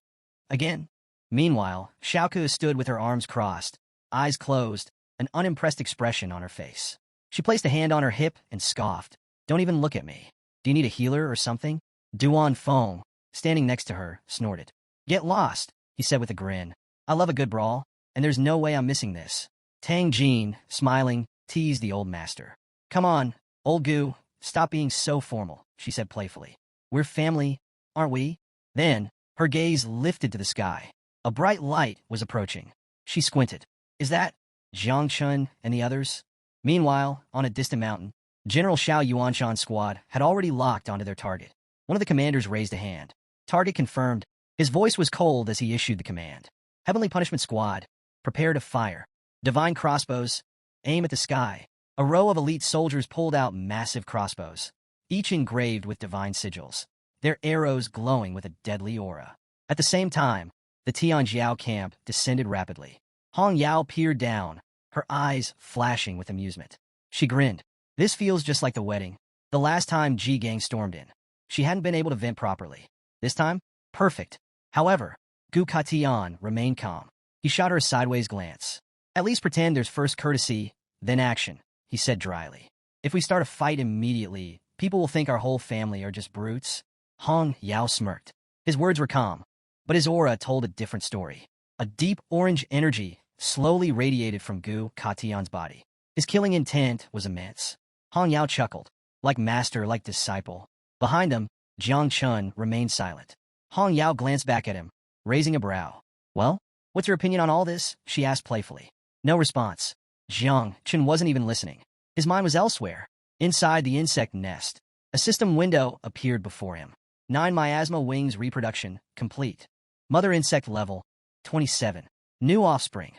Again. Meanwhile, Xiaoke stood with her arms crossed, eyes closed, an unimpressed expression on her face. She placed a hand on her hip and scoffed. Don't even look at me. Do you need a healer or something? Duan Feng, standing next to her, snorted. Get lost, he said with a grin. I love a good brawl, and there's no way I'm missing this. Tang Jin, smiling, teased the old master. Come on, old Gu, stop being so formal, she said playfully. We're family, aren't we? Then, her gaze lifted to the sky. A bright light was approaching. She squinted. Is that Jiang Chun and the others? Meanwhile, on a distant mountain, General Xiao Yuanshan's squad had already locked onto their target. One of the commanders raised a hand. Target confirmed. His voice was cold as he issued the command. Heavenly Punishment Squad, prepare to fire. Divine crossbows, aim at the sky. A row of elite soldiers pulled out massive crossbows, each engraved with divine sigils, their arrows glowing with a deadly aura. At the same time, the Tianjiao camp descended rapidly. Hong Yao peered down, her eyes flashing with amusement. She grinned. This feels just like the wedding. The last time Ji Gang stormed in, she hadn't been able to vent properly. This time, perfect. However, Gu Katian remained calm. He shot her a sideways glance. At least pretend there's first courtesy, then action, he said dryly. If we start a fight immediately, people will think our whole family are just brutes. Hong Yao smirked. His words were calm, but his aura told a different story. A deep orange energy slowly radiated from Gu Katian's body. His killing intent was immense. Hong Yao chuckled. Like master, like disciple. Behind him, Jiang Chun remained silent. Hong Yao glanced back at him, raising a brow. Well, what's your opinion on all this? She asked playfully. No response. Jiang Chun wasn't even listening. His mind was elsewhere. Inside the insect nest, a system window appeared before him. 9 miasma wings reproduction, complete. Mother insect level, 27. New offspring,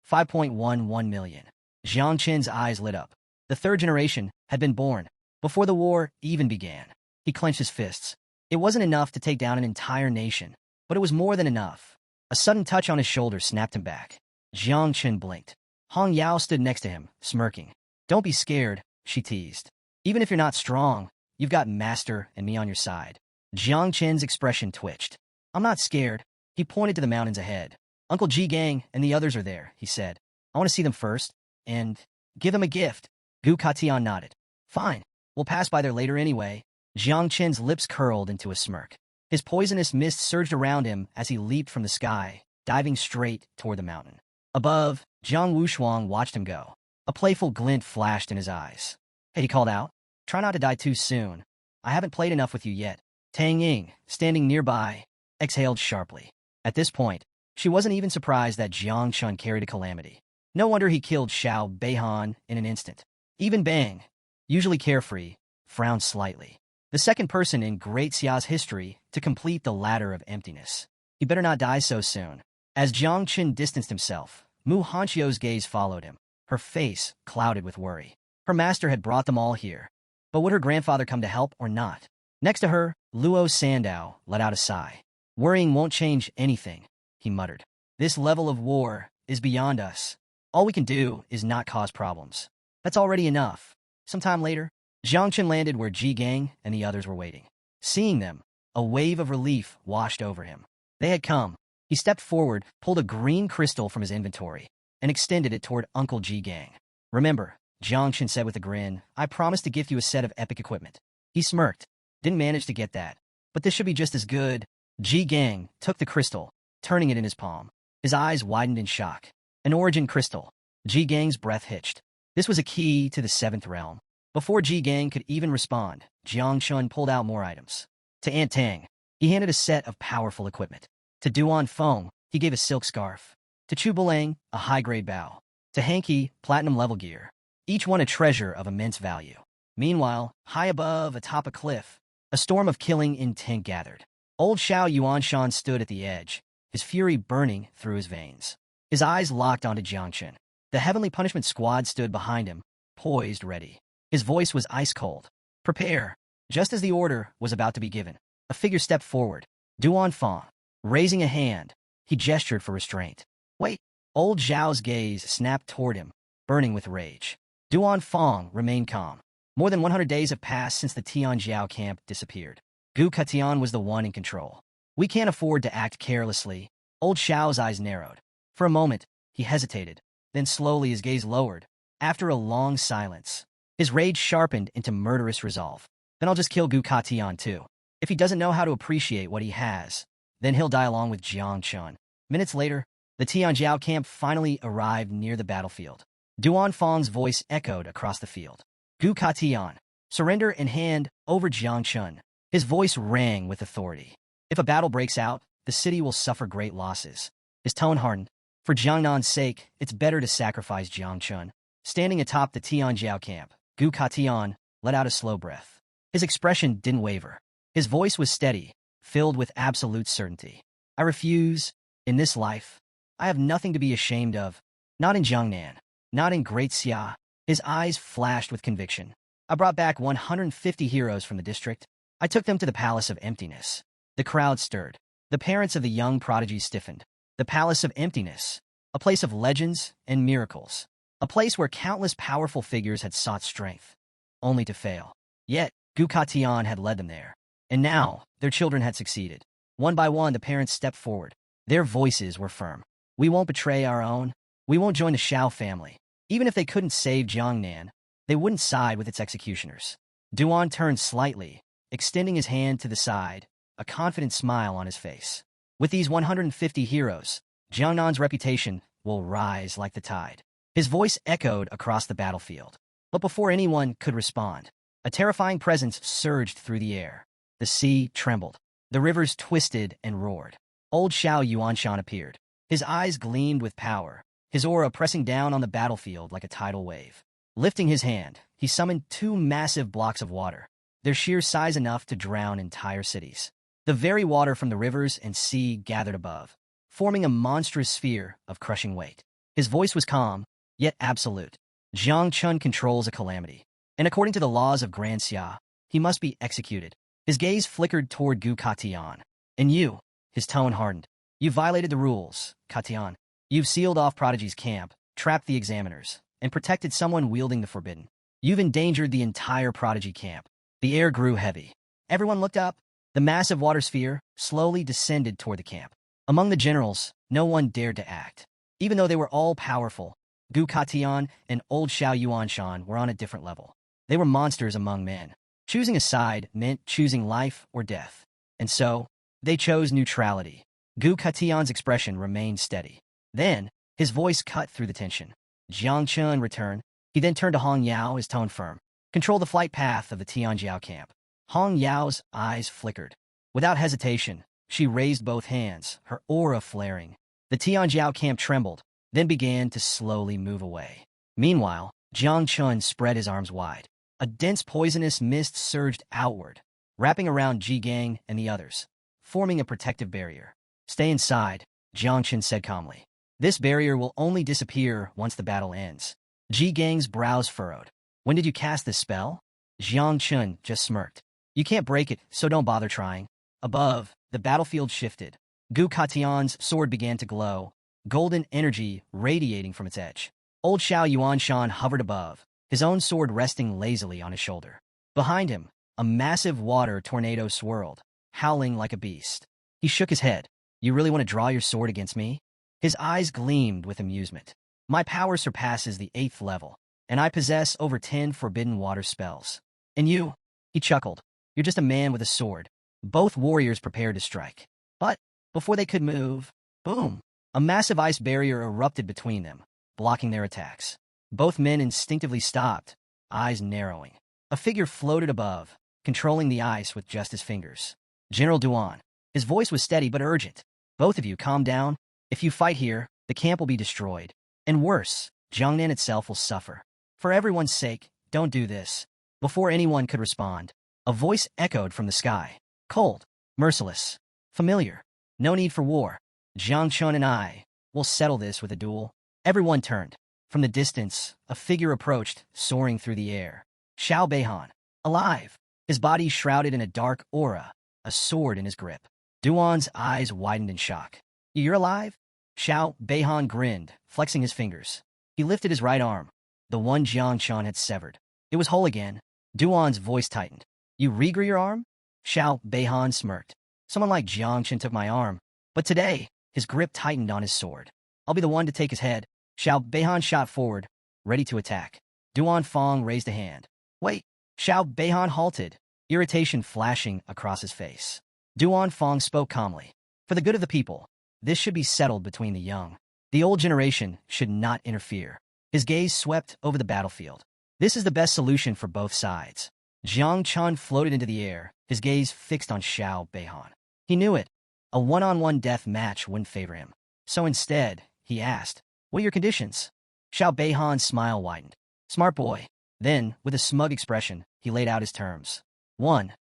5.11 million. Jiang Chen's eyes lit up. The third generation had been born before the war even began. He clenched his fists. It wasn't enough to take down an entire nation, but it was more than enough. A sudden touch on his shoulder snapped him back. Jiang Chen blinked. Hong Yao stood next to him, smirking. Don't be scared, she teased. Even if you're not strong, you've got Master and me on your side. Jiang Chen's expression twitched. I'm not scared. He pointed to the mountains ahead. Uncle Ji Gang and the others are there, he said. I want to see them first, and give them a gift. Gu Katian nodded. Fine, we'll pass by there later anyway. Jiang Chen's lips curled into a smirk. His poisonous mist surged around him as he leaped from the sky, diving straight toward the mountain. Above, Jiang Wushuang watched him go. A playful glint flashed in his eyes. Hey, he called out. Try not to die too soon. I haven't played enough with you yet. Tang Ying, standing nearby, exhaled sharply. At this point, she wasn't even surprised that Jiang Chun carried a calamity. No wonder he killed Xiao Beihan in an instant. Even Bang, usually carefree, frowned slightly. The second person in Great Xia's history to complete the ladder of emptiness. He better not die so soon. As Jiang Chen distanced himself, Mu Hanchio's gaze followed him, her face clouded with worry. Her master had brought them all here. But would her grandfather come to help or not? Next to her, Luo Sandao let out a sigh. Worrying won't change anything, he muttered. This level of war is beyond us. All we can do is not cause problems. That's already enough. Sometime later, Jiang Chen landed where Ji Gang and the others were waiting. Seeing them, a wave of relief washed over him. They had come. He stepped forward, pulled a green crystal from his inventory, and extended it toward Uncle Ji Gang. Remember, Jiang Chen said with a grin, I promised to gift you a set of epic equipment. He smirked. Didn't manage to get that. But this should be just as good. Ji Gang took the crystal, turning it in his palm. His eyes widened in shock. An origin crystal. Ji Gang's breath hitched. This was a key to the 7th realm. Before Ji Gang could even respond, Jiang Chun pulled out more items. To Aunt Tang, he handed a set of powerful equipment. To Duan Feng, he gave a silk scarf. To Chu Bulang, a high-grade bow. To Hanky, platinum level gear. Each one a treasure of immense value. Meanwhile, high above, atop a cliff, a storm of killing intent gathered. Old Xiao Yuanshan stood at the edge, his fury burning through his veins. His eyes locked onto Jiang Chen. The Heavenly Punishment Squad stood behind him, poised ready. His voice was ice-cold. Prepare. Just as the order was about to be given, a figure stepped forward. Duan Feng. Raising a hand, he gestured for restraint. Wait. Old Zhao's gaze snapped toward him, burning with rage. Duan Feng remained calm. More than 100 days have passed since the Tianjiao camp disappeared. Gu Katian was the one in control. We can't afford to act carelessly. Old Xiao's eyes narrowed. For a moment, he hesitated. Then slowly his gaze lowered. After a long silence, his rage sharpened into murderous resolve. Then I'll just kill Gu Katian too. If he doesn't know how to appreciate what he has, then he'll die along with Jiang Chun. Minutes later, The Tianjiao camp finally arrived near the battlefield. Duan Fang's voice echoed across the field. Gu Katian, surrender in hand over Jiang Chun. His voice rang with authority. If a battle breaks out, the city will suffer great losses. His tone hardened. For Jiangnan's sake, it's better to sacrifice Jiang Chun. Standing atop the Tianjiao camp, Gu Katian let out a slow breath. His expression didn't waver. His voice was steady, filled with absolute certainty. I refuse. In this life, I have nothing to be ashamed of. Not in Jiangnan. Not in Great Xia. His eyes flashed with conviction. I brought back 150 heroes from the district. I took them to the Palace of Emptiness. The crowd stirred. The parents of the young prodigies stiffened. The Palace of Emptiness, a place of legends and miracles. A place where countless powerful figures had sought strength, only to fail. Yet, Gu Katian had led them there. And now, their children had succeeded. One by one, the parents stepped forward. Their voices were firm. We won't betray our own. We won't join the Shao family. Even if they couldn't save Jiangnan, they wouldn't side with its executioners. Duan turned slightly, extending his hand to the side, a confident smile on his face. With these 150 heroes, Jiangnan's reputation will rise like the tide. His voice echoed across the battlefield. But before anyone could respond, a terrifying presence surged through the air. The sea trembled. The rivers twisted and roared. Old Xiao Yuanshan appeared. His eyes gleamed with power, his aura pressing down on the battlefield like a tidal wave. Lifting his hand, he summoned 2 massive blocks of water, their sheer size enough to drown entire cities. The very water from the rivers and sea gathered above, forming a monstrous sphere of crushing weight. His voice was calm, yet absolute. Jiang Chun controls a calamity, and according to the laws of Grand Xia, he must be executed. His gaze flickered toward Gu Katian. And you, his tone hardened. You violated the rules, Katian. You've sealed off Prodigy's camp, trapped the examiners, and protected someone wielding the forbidden. You've endangered the entire Prodigy camp. The air grew heavy. Everyone looked up. The massive water sphere slowly descended toward the camp. Among the generals, no one dared to act. Even though they were all powerful, Gu Katian and old Xiao Yuanshan were on a different level. They were monsters among men. Choosing a side meant choosing life or death. And so, they chose neutrality. Gu Katian's expression remained steady. Then, his voice cut through the tension. Jiang Chun returned. He then turned to Hong Yao, his tone firm. Control the flight path of the Tianjiao camp. Hong Yao's eyes flickered. Without hesitation, she raised both hands, her aura flaring. The Tianjiao camp trembled, then began to slowly move away. Meanwhile, Jiang Chun spread his arms wide. A dense poisonous mist surged outward, wrapping around Ji Gang and the others, forming a protective barrier. Stay inside, Jiang Chun said calmly. This barrier will only disappear once the battle ends. Ji Gang's brows furrowed. When did you cast this spell? Jiang Chun just smirked. You can't break it, so don't bother trying. Above, the battlefield shifted. Gu Katian's sword began to glow, golden energy radiating from its edge. Old Xiao Yuanshan hovered above, his own sword resting lazily on his shoulder. Behind him, a massive water tornado swirled, howling like a beast. He shook his head. You really want to draw your sword against me? His eyes gleamed with amusement. My power surpasses the 8th level, and I possess over 10 forbidden water spells. And you? He chuckled. You're just a man with a sword. Both warriors prepared to strike. But, before they could move, boom! A massive ice barrier erupted between them, blocking their attacks. Both men instinctively stopped, eyes narrowing. A figure floated above, controlling the ice with just his fingers. General Duan. His voice was steady but urgent. Both of you, calm down. If you fight here, the camp will be destroyed. And worse, Jiangnan itself will suffer. For everyone's sake, don't do this. Before anyone could respond, a voice echoed from the sky. Cold, merciless, familiar. No need for war. Jiang Chun and I will settle this with a duel. Everyone turned. From the distance, a figure approached, soaring through the air. Xiao Beihan, alive, his body shrouded in a dark aura, a sword in his grip. Duan's eyes widened in shock. You're alive? Xiao Beihan grinned, flexing his fingers. He lifted his right arm, the one Jiang Chun had severed. It was whole again. Duan's voice tightened. You regrew your arm? Xiao Beihan smirked. Someone like Jiang Chun took my arm, but today, his grip tightened on his sword. I'll be the one to take his head. Xiao Beihan shot forward, ready to attack. Duan Fang raised a hand. Wait! Xiao Beihan halted, irritation flashing across his face. Duan Fang spoke calmly. For the good of the people, this should be settled between the young. The old generation should not interfere. His gaze swept over the battlefield. This is the best solution for both sides. Jiang Chun floated into the air, his gaze fixed on Xiao Beihan. He knew it. A one-on-one death match wouldn't favor him. So instead, he asked, "What are your conditions?" Xiao Beihan's smile widened. "Smart boy." Then, with a smug expression, he laid out his terms. 1.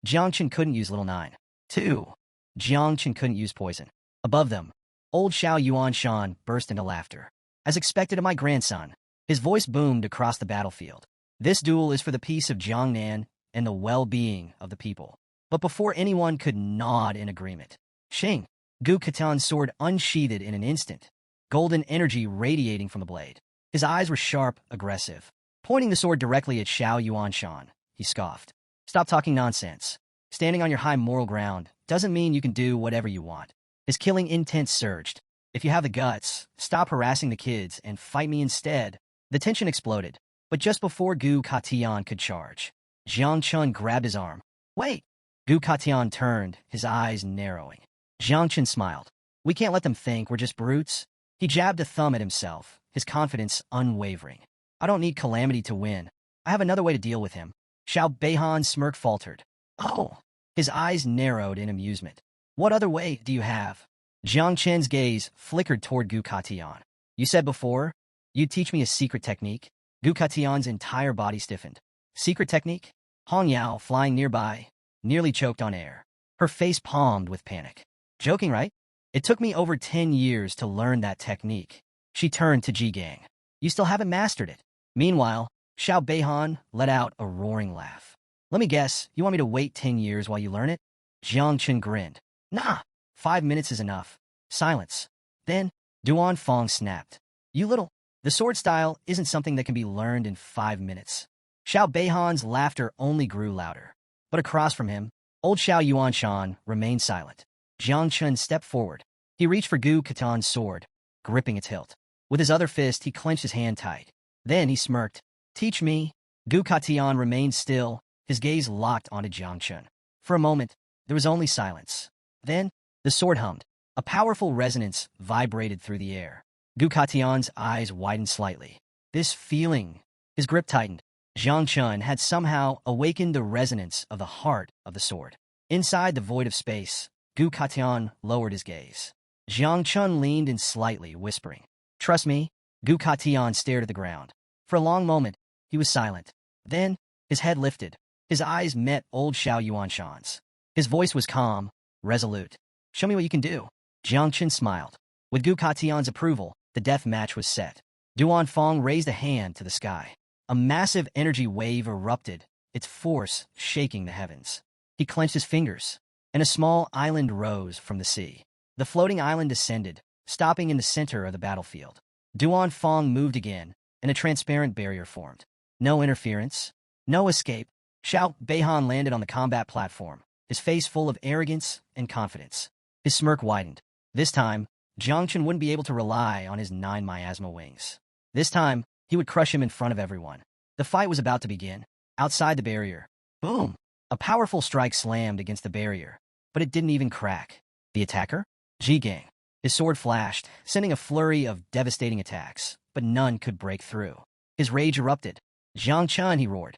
Jiang Chun couldn't use Little Nine. 2. Jiang Chun couldn't use poison. Above them, old Xiao Yuanshan burst into laughter. "As expected of my grandson." His voice boomed across the battlefield. "This duel is for the peace of Jiangnan and the well-being of the people." But before anyone could nod in agreement, Xing, Gu Katan's sword unsheathed in an instant, golden energy radiating from the blade. His eyes were sharp, aggressive. Pointing the sword directly at Xiao Yuanshan, he scoffed. "Stop talking nonsense. Standing on your high moral ground doesn't mean you can do whatever you want." His killing intent surged. "If you have the guts, stop harassing the kids and fight me instead." The tension exploded, but just before Gu Katian could charge, Jiang Chun grabbed his arm. "Wait!" Gu Katian turned, his eyes narrowing. Jiang Chun smiled. "We can't let them think we're just brutes." He jabbed a thumb at himself, his confidence unwavering. "I don't need Calamity to win. I have another way to deal with him." Xiao Beihan's smirk faltered. "Oh!" His eyes narrowed in amusement. "What other way do you have?" Jiang Chen's gaze flickered toward Gu Katian. "You said before, you'd teach me a secret technique?" Gu Katian's entire body stiffened. "Secret technique?" Hong Yao, flying nearby, nearly choked on air. Her face palmed with panic. "Joking, right? It took me over 10 years to learn that technique." She turned to Ji Gang. "You still haven't mastered it." Meanwhile, Xiao Beihan let out a roaring laugh. "Let me guess, you want me to wait 10 years while you learn it?" Jiang Chun grinned. "Nah, 5 minutes is enough." Silence. Then, Duan Fong snapped. "You little... The sword style isn't something that can be learned in 5 minutes." Xiao Beihan's laughter only grew louder. But across from him, old Xiao Yuanshan remained silent. Jiang Chun stepped forward. He reached for Gu Katan's sword, gripping its hilt. With his other fist, he clenched his hand tight. Then he smirked. "Teach me." Gu Katian remained still, his gaze locked onto Jiang Chun. For a moment, there was only silence. Then, the sword hummed. A powerful resonance vibrated through the air. Gu Katian's eyes widened slightly. This feeling, his grip tightened. Jiang Chun had somehow awakened the resonance of the heart of the sword. Inside the void of space, Gu Katian lowered his gaze. Jiang Chun leaned in slightly, whispering, "Trust me." Gu Katian stared at the ground. For a long moment, he was silent. Then, his head lifted. His eyes met old Xiao Yuanshan's. His voice was calm, resolute. "Show me what you can do." Jiang Chun smiled. With Gu Katian's approval, the death match was set. Duan Fong raised a hand to the sky. A massive energy wave erupted, its force shaking the heavens. He clenched his fingers, and a small island rose from the sea. The floating island descended, stopping in the center of the battlefield. Duan Fong moved again, and a transparent barrier formed. No interference, no escape. Xiao Beihan landed on the combat platform, his face full of arrogance and confidence. His smirk widened. This time, Jiang Chun wouldn't be able to rely on his 9 miasma wings. This time, he would crush him in front of everyone. The fight was about to begin. Outside the barrier, boom! A powerful strike slammed against the barrier, but it didn't even crack. The attacker? Ji Gang. His sword flashed, sending a flurry of devastating attacks, but none could break through. His rage erupted. "Jiang Chun," he roared.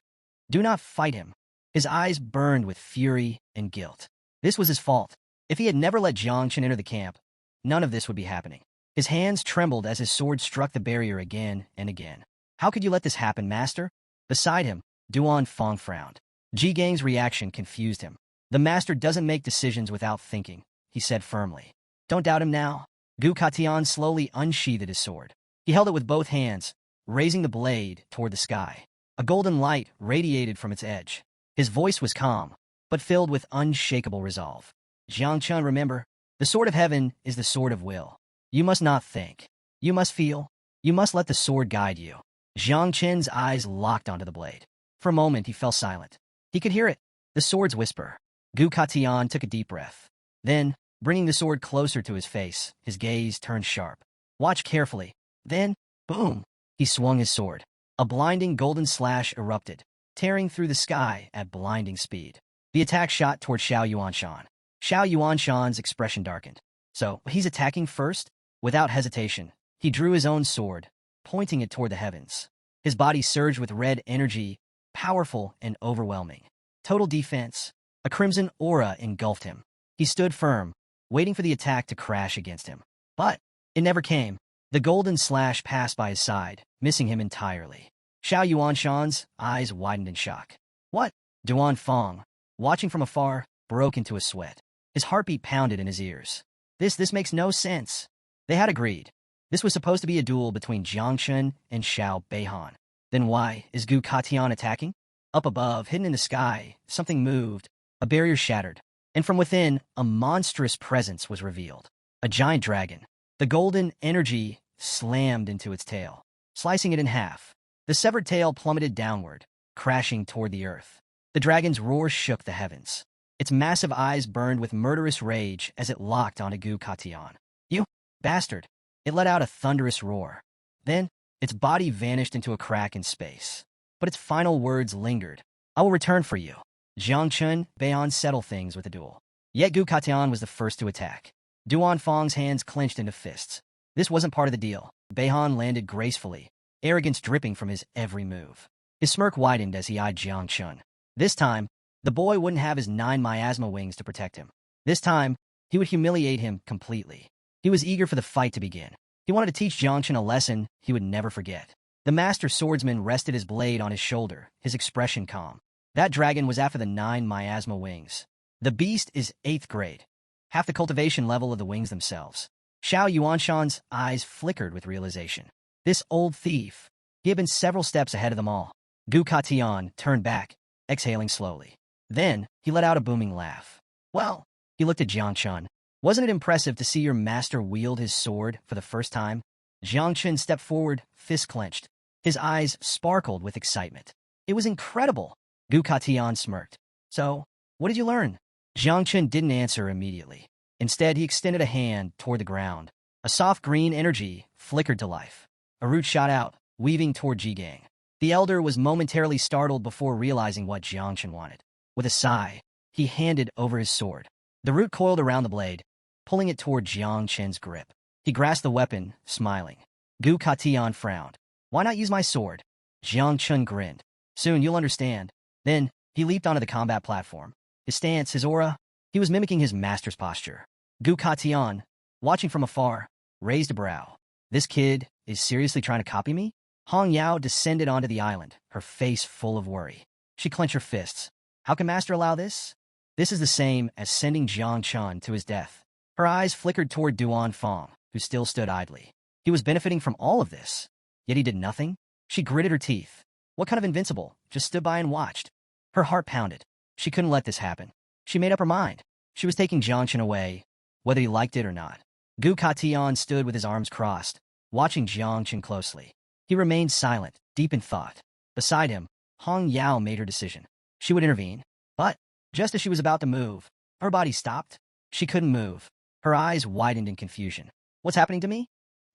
"Do not fight him." His eyes burned with fury and guilt. This was his fault. If he had never let Jiang Chun enter the camp, none of this would be happening. His hands trembled as his sword struck the barrier again and again. "How could you let this happen, master?" Beside him, Duan Fong frowned. Ji Gang's reaction confused him. "The master doesn't make decisions without thinking," he said firmly. "Don't doubt him now." Gu Katian slowly unsheathed his sword. He held it with both hands, raising the blade toward the sky. A golden light radiated from its edge. His voice was calm, but filled with unshakable resolve. "Jiang Chun, remember, the sword of heaven is the sword of will. You must not think. You must feel. You must let the sword guide you." Jiang Chen's eyes locked onto the blade. For a moment, he fell silent. He could hear it, the sword's whisper. Gu Katian took a deep breath. Then, bringing the sword closer to his face, his gaze turned sharp. "Watch carefully." Then, boom! He swung his sword. A blinding golden slash erupted, tearing through the sky at blinding speed. The attack shot toward Xiao Yuanshan. Xiao Yuanshan's expression darkened. So, he's attacking first? Without hesitation, He drew his own sword, pointing it toward the heavens. His body surged with red energy, powerful and overwhelming. Total defense. A crimson aura engulfed him. He stood firm, waiting for the attack to crash against him. But it never came. The golden slash passed by his side, missing him entirely. Xiao Yuanshan's eyes widened in shock. What? Duan Fong, watching from afar, broke into a sweat. His heartbeat pounded in his ears. This makes no sense. They had agreed. This was supposed to be a duel between Jiang Chun and Xiao Beihan. Then why is Gu Katian attacking? Up above, hidden in the sky, something moved. A barrier shattered. And from within, a monstrous presence was revealed. A giant dragon. The golden energy slammed into its tail, slicing it in half. The severed tail plummeted downward, crashing toward the earth. The dragon's roar shook the heavens. Its massive eyes burned with murderous rage as it locked onto Gu Katian. You bastard! It let out a thunderous roar. Then, its body vanished into a crack in space. But its final words lingered. I will return for you. Jiang Chun, Beihan settle things with a duel. Yet Gu Katian was the first to attack. Duan Fong's hands clenched into fists. This wasn't part of the deal. Beihan landed gracefully, arrogance dripping from his every move. His smirk widened as he eyed Jiang Chun. This time, the boy wouldn't have his 9 miasma wings to protect him. This time, he would humiliate him completely. He was eager for the fight to begin. He wanted to teach Jiang Chun a lesson he would never forget. The master swordsman rested his blade on his shoulder, his expression calm. That dragon was after the 9 miasma wings. The beast is 8th grade, half the cultivation level of the wings themselves. Xiao Yuanshan's eyes flickered with realization. This old thief. He had been several steps ahead of them all. Gu Katian turned back, exhaling slowly. Then, he let out a booming laugh. Well, he looked at Jiang Chun. Wasn't it impressive to see your master wield his sword for the first time? Jiang Chun stepped forward, fist clenched. His eyes sparkled with excitement. It was incredible. Gu Katian smirked. So, what did you learn? Jiang Chun didn't answer immediately. Instead, he extended a hand toward the ground. A soft green energy flickered to life. A root shot out, weaving toward Jigang. The elder was momentarily startled before realizing what Jiang Chun wanted. With a sigh, he handed over his sword. The root coiled around the blade, pulling it toward Jiang Chun's grip. He grasped the weapon, smiling. Gu Katian frowned. Why not use my sword? Jiang Chun grinned. Soon you'll understand. Then, he leaped onto the combat platform. His stance, his aura, he was mimicking his master's posture. Gu Katian, watching from afar, raised a brow. This kid is seriously trying to copy me? Hong Yao descended onto the island, her face full of worry. She clenched her fists. How can master allow this? This is the same as sending Jiang Chun to his death. Her eyes flickered toward Duan Fong, who still stood idly. He was benefiting from all of this, yet he did nothing? She gritted her teeth. What kind of invincible? Just stood by and watched. Her heart pounded. She couldn't let this happen. She made up her mind. She was taking Jiang Chun away, whether he liked it or not. Gu Katian stood with his arms crossed, watching Jiang Chun closely. He remained silent, deep in thought. Beside him, Hong Yao made her decision. She would intervene. But, just as she was about to move, her body stopped. She couldn't move. Her eyes widened in confusion. What's happening to me?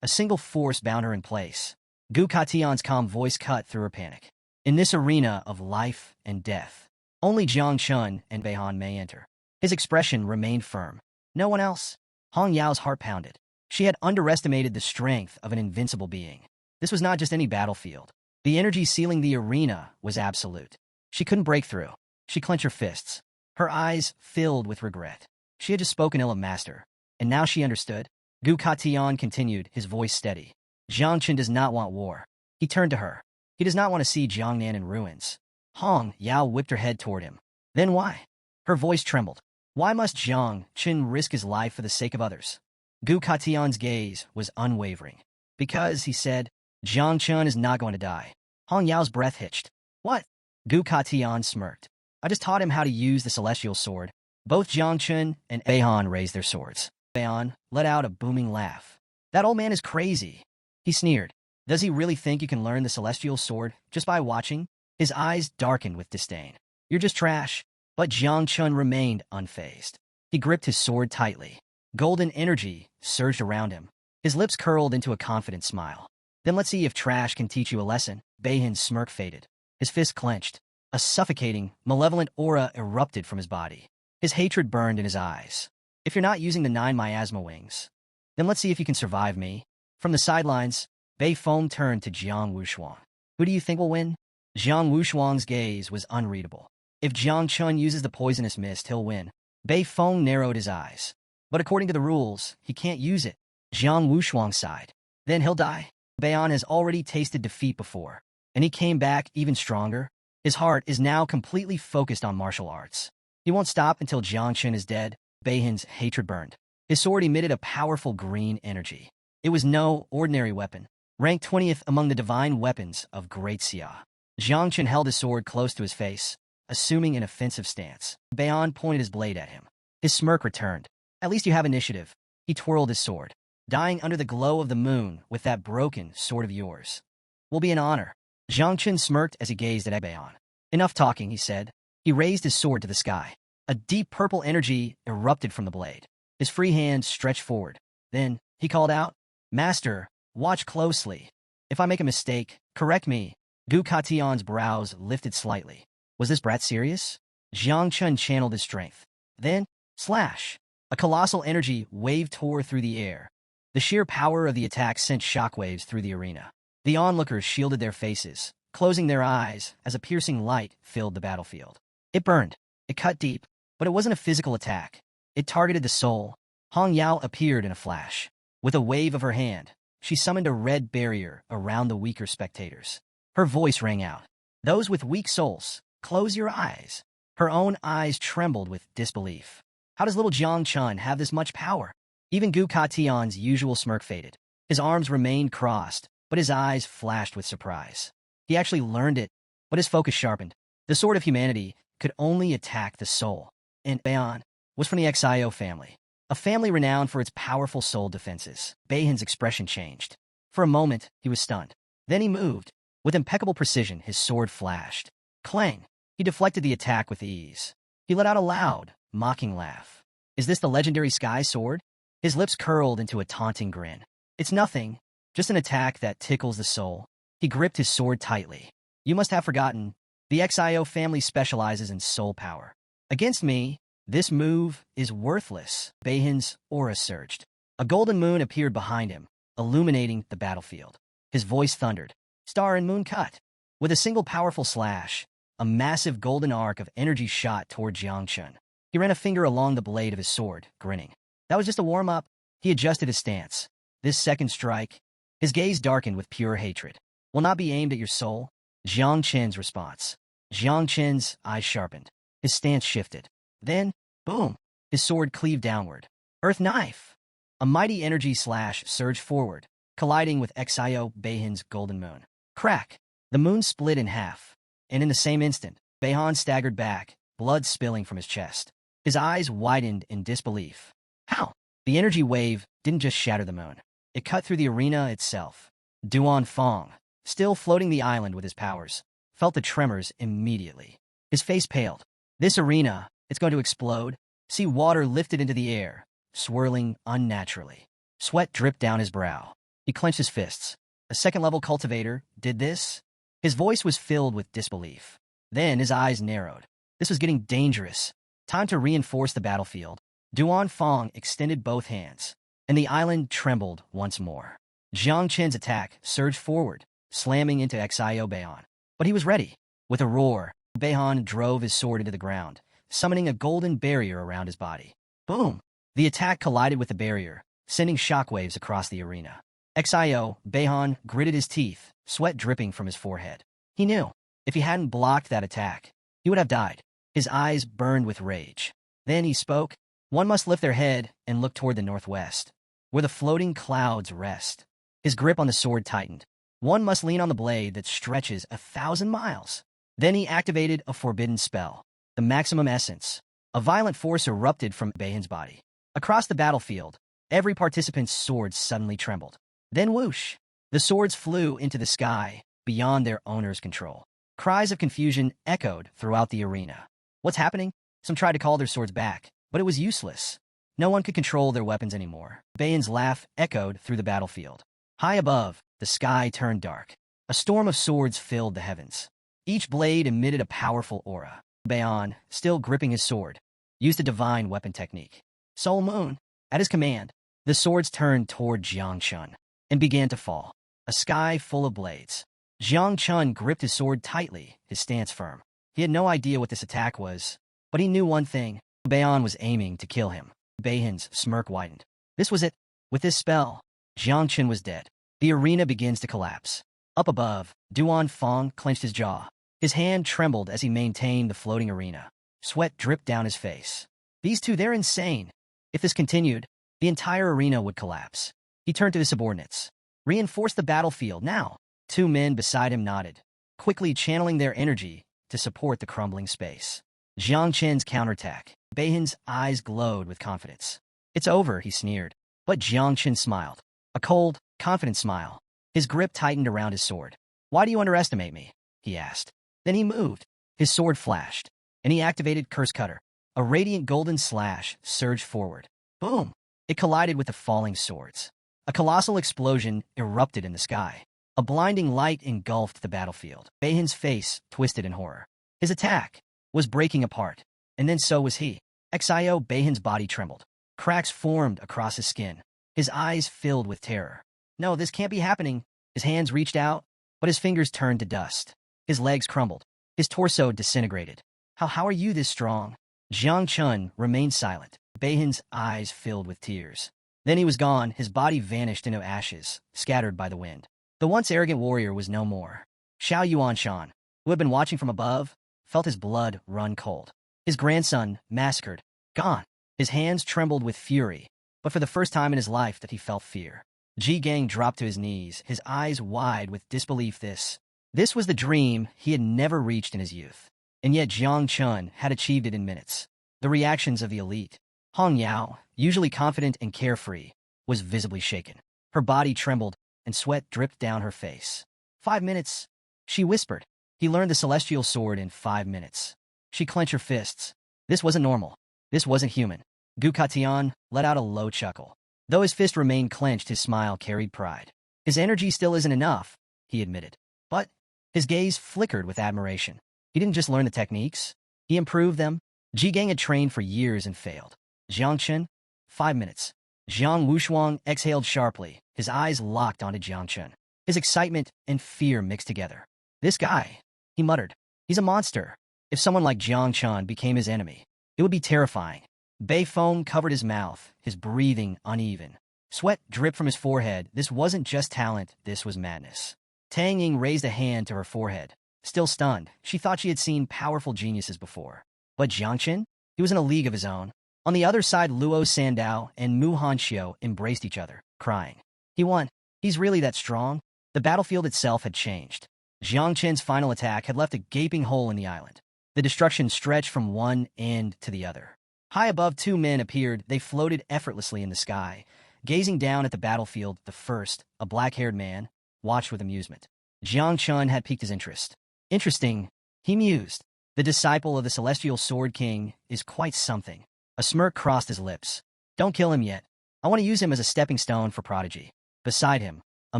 A single force bound her in place. Gu Katian's calm voice cut through her panic. In this arena of life and death, only Jiang Chun and Beihan may enter. His expression remained firm. No one else. Hong Yao's heart pounded. She had underestimated the strength of an invincible being. This was not just any battlefield. The energy sealing the arena was absolute. She couldn't break through. She clenched her fists. Her eyes filled with regret. She had just spoken ill of master, and now she understood. Gu Katian continued, his voice steady. Jiang Chun does not want war. He turned to her. He does not want to see Jiangnan in ruins. Hong Yao whipped her head toward him. Then why? Her voice trembled. Why must Jiang Chun risk his life for the sake of others? Gu Katian's gaze was unwavering. Because, he said, Jiang Chun is not going to die. Hong Yao's breath hitched. What? Gu Katian smirked. I just taught him how to use the celestial sword. Both Jiang Chun and Beihan raised their swords. Beihan let out a booming laugh. That old man is crazy. He sneered. Does he really think you can learn the celestial sword just by watching? His eyes darkened with disdain. You're just trash. But Jiang Chun remained unfazed. He gripped his sword tightly. Golden energy surged around him. His lips curled into a confident smile. Then let's see if trash can teach you a lesson. Beihan's smirk faded. His fist clenched. A suffocating, malevolent aura erupted from his body. His hatred burned in his eyes. If you're not using the 9 miasma wings, then let's see if you can survive me. From the sidelines, Bei Feng turned to Jiang Wushuang. Who do you think will win? Jiang Wushuang's gaze was unreadable. If Jiang Chun uses the poisonous mist, he'll win. Bei Feng narrowed his eyes. But according to the rules, he can't use it. Jiang Wushuang sighed. Then he'll die. Beihan has already tasted defeat before, and he came back even stronger. His heart is now completely focused on martial arts. He won't stop until Jiang Chun is dead. Beihan's hatred burned. His sword emitted a powerful green energy. It was no ordinary weapon, ranked 20th among the divine weapons of Great Xia. Jiang Chun held his sword close to his face, assuming an offensive stance. Beihan pointed his blade at him. His smirk returned. At least you have initiative. He twirled his sword, dying under the glow of the moon with that broken sword of yours. Will be an honor. Jiang Chun smirked as he gazed at Beihan. Enough talking, he said. He raised his sword to the sky. A deep purple energy erupted from the blade. His free hand stretched forward. Then, he called out, Master, watch closely. If I make a mistake, correct me. Gu Katian's brows lifted slightly. Was this brat serious? Jiang Chun channeled his strength. Then, slash! A colossal energy wave tore through the air. The sheer power of the attack sent shockwaves through the arena. The onlookers shielded their faces, closing their eyes as a piercing light filled the battlefield. It burned. It cut deep, but it wasn't a physical attack. It targeted the soul. Hong Yao appeared in a flash. With a wave of her hand, she summoned a red barrier around the weaker spectators. Her voice rang out. Those with weak souls, close your eyes. Her own eyes trembled with disbelief. How does little Jiang Chun have this much power? Even Gu Katian's usual smirk faded. His arms remained crossed, but his eyes flashed with surprise. He actually learned it, but his focus sharpened. The sword of humanity could only attack the soul. And Beihan was from the Xio family, a family renowned for its powerful soul defenses. Beihan's expression changed. For a moment, he was stunned. Then he moved. With impeccable precision, his sword flashed. Clang! He deflected the attack with ease. He let out a loud, mocking laugh. Is this the legendary sky sword? His lips curled into a taunting grin. It's nothing, just an attack that tickles the soul. He gripped his sword tightly. You must have forgotten. The Xio family specializes in soul power. Against me, this move is worthless. Beihan's aura surged. A golden moon appeared behind him, illuminating the battlefield. His voice thundered. Star and moon cut. With a single powerful slash, a massive golden arc of energy shot toward Jiang Chun. He ran a finger along the blade of his sword, grinning. That was just a warm-up. He adjusted his stance. This second strike, his gaze darkened with pure hatred, will not be aimed at your soul. Jiang Chen's response. Jiang Chen's eyes sharpened. His stance shifted. Then, boom, his sword cleaved downward. Earth knife! A mighty energy slash surged forward, colliding with Xio Beihan's golden moon. Crack! The moon split in half, and in the same instant, Beihan staggered back, blood spilling from his chest. His eyes widened in disbelief. How? The energy wave didn't just shatter the moon. It cut through the arena itself. Duan Fong, still floating the island with his powers, felt the tremors immediately. His face paled. This arena, it's going to explode. See water lifted into the air, swirling unnaturally. Sweat dripped down his brow. He clenched his fists. A second-level cultivator did this? His voice was filled with disbelief. Then his eyes narrowed. This was getting dangerous. Time to reinforce the battlefield. Duan Fong extended both hands, and the island trembled once more. Jiang Chen's attack surged forward, slamming into Xio Beihan. But he was ready. With a roar, Beihan drove his sword into the ground, summoning a golden barrier around his body. Boom! The attack collided with the barrier, sending shockwaves across the arena. Xio Beihan gritted his teeth, sweat dripping from his forehead. He knew, if he hadn't blocked that attack, he would have died. His eyes burned with rage. Then he spoke. One must lift their head and look toward the northwest, where the floating clouds rest. His grip on the sword tightened. One must lean on the blade that stretches 1,000 miles. Then he activated a forbidden spell, the maximum essence. A violent force erupted from Beihan's body. Across the battlefield, every participant's sword suddenly trembled. Then whoosh! The swords flew into the sky, beyond their owner's control. Cries of confusion echoed throughout the arena. What's happening? Some tried to call their swords back, but it was useless. No one could control their weapons anymore. Beihan's laugh echoed through the battlefield. High above, the sky turned dark. A storm of swords filled the heavens. Each blade emitted a powerful aura. Beihan, still gripping his sword, used a divine weapon technique. Soul Moon. At his command, the swords turned toward Jiang Chun. and began to fall. A sky full of blades. Jiang Chun gripped his sword tightly, his stance firm. He had no idea what this attack was, but he knew one thing. Bayan was aiming to kill him. Beihan's smirk widened. This was it. With this spell, Jiang Chun was dead. The arena begins to collapse. Up above, Duan Fong clenched his jaw. His hand trembled as he maintained the floating arena. Sweat dripped down his face. These two, they're insane. If this continued, the entire arena would collapse. He turned to his subordinates. Reinforce the battlefield now. Two men beside him nodded, quickly channeling their energy to support the crumbling space. Jiang Chen's counterattack. Beihan's eyes glowed with confidence. It's over, he sneered. But Jiang Chen smiled. A cold, confident smile. His grip tightened around his sword. Why do you underestimate me? He asked. Then he moved. His sword flashed, and he activated Curse Cutter. A radiant golden slash surged forward. Boom! It collided with the falling swords. A colossal explosion erupted in the sky. A blinding light engulfed the battlefield. Beihan's face twisted in horror. His attack was breaking apart, and then so was he. Xio Beihan's body trembled. Cracks formed across his skin. His eyes filled with terror. No, this can't be happening. His hands reached out, but his fingers turned to dust. His legs crumbled. His torso disintegrated. How are you this strong? Jiang Chun remained silent. Beihan's eyes filled with tears. Then he was gone. His body vanished into ashes, scattered by the wind. The once arrogant warrior was no more. Xiao Yuanshan, who had been watching from above, felt his blood run cold. His grandson, massacred, gone. His hands trembled with fury, but for the first time in his life that he felt fear. Ji Gang dropped to his knees, his eyes wide with disbelief. This was the dream he had never reached in his youth. And yet Jiang Chun had achieved it in minutes. The reactions of the elite. Hong Yao, usually confident and carefree, was visibly shaken. Her body trembled, and sweat dripped down her face. 5 minutes, she whispered. He learned the celestial sword in 5 minutes. She clenched her fists. This wasn't normal. This wasn't human. Gu Katian let out a low chuckle. Though his fist remained clenched, his smile carried pride. His energy still isn't enough, he admitted. But his gaze flickered with admiration. He didn't just learn the techniques. He improved them. Ji Gang had trained for years and failed. Jiang Chen, 5 minutes. Jiang Wushuang exhaled sharply, his eyes locked onto Jiang Chen. His excitement and fear mixed together. This guy, he muttered. He's a monster. If someone like Jiang Chen became his enemy, it would be terrifying. Bei foam covered his mouth, his breathing uneven. Sweat dripped from his forehead. This wasn't just talent, this was madness. Tang Ying raised a hand to her forehead. Still stunned, she thought she had seen powerful geniuses before. But Jiang Chen? He was in a league of his own. On the other side, Luo Sandao and Mu Hanxiu embraced each other, crying. He won. He's really that strong? The battlefield itself had changed. Jiang Chen's final attack had left a gaping hole in the island. The destruction stretched from one end to the other. High above, 2 men appeared. They floated effortlessly in the sky. Gazing down at the battlefield, the first, a black-haired man, watched with amusement. Jiang Chun had piqued his interest. Interesting, he mused. The disciple of the Celestial Sword King is quite something. A smirk crossed his lips. Don't kill him yet. I want to use him as a stepping stone for prodigy. Beside him, a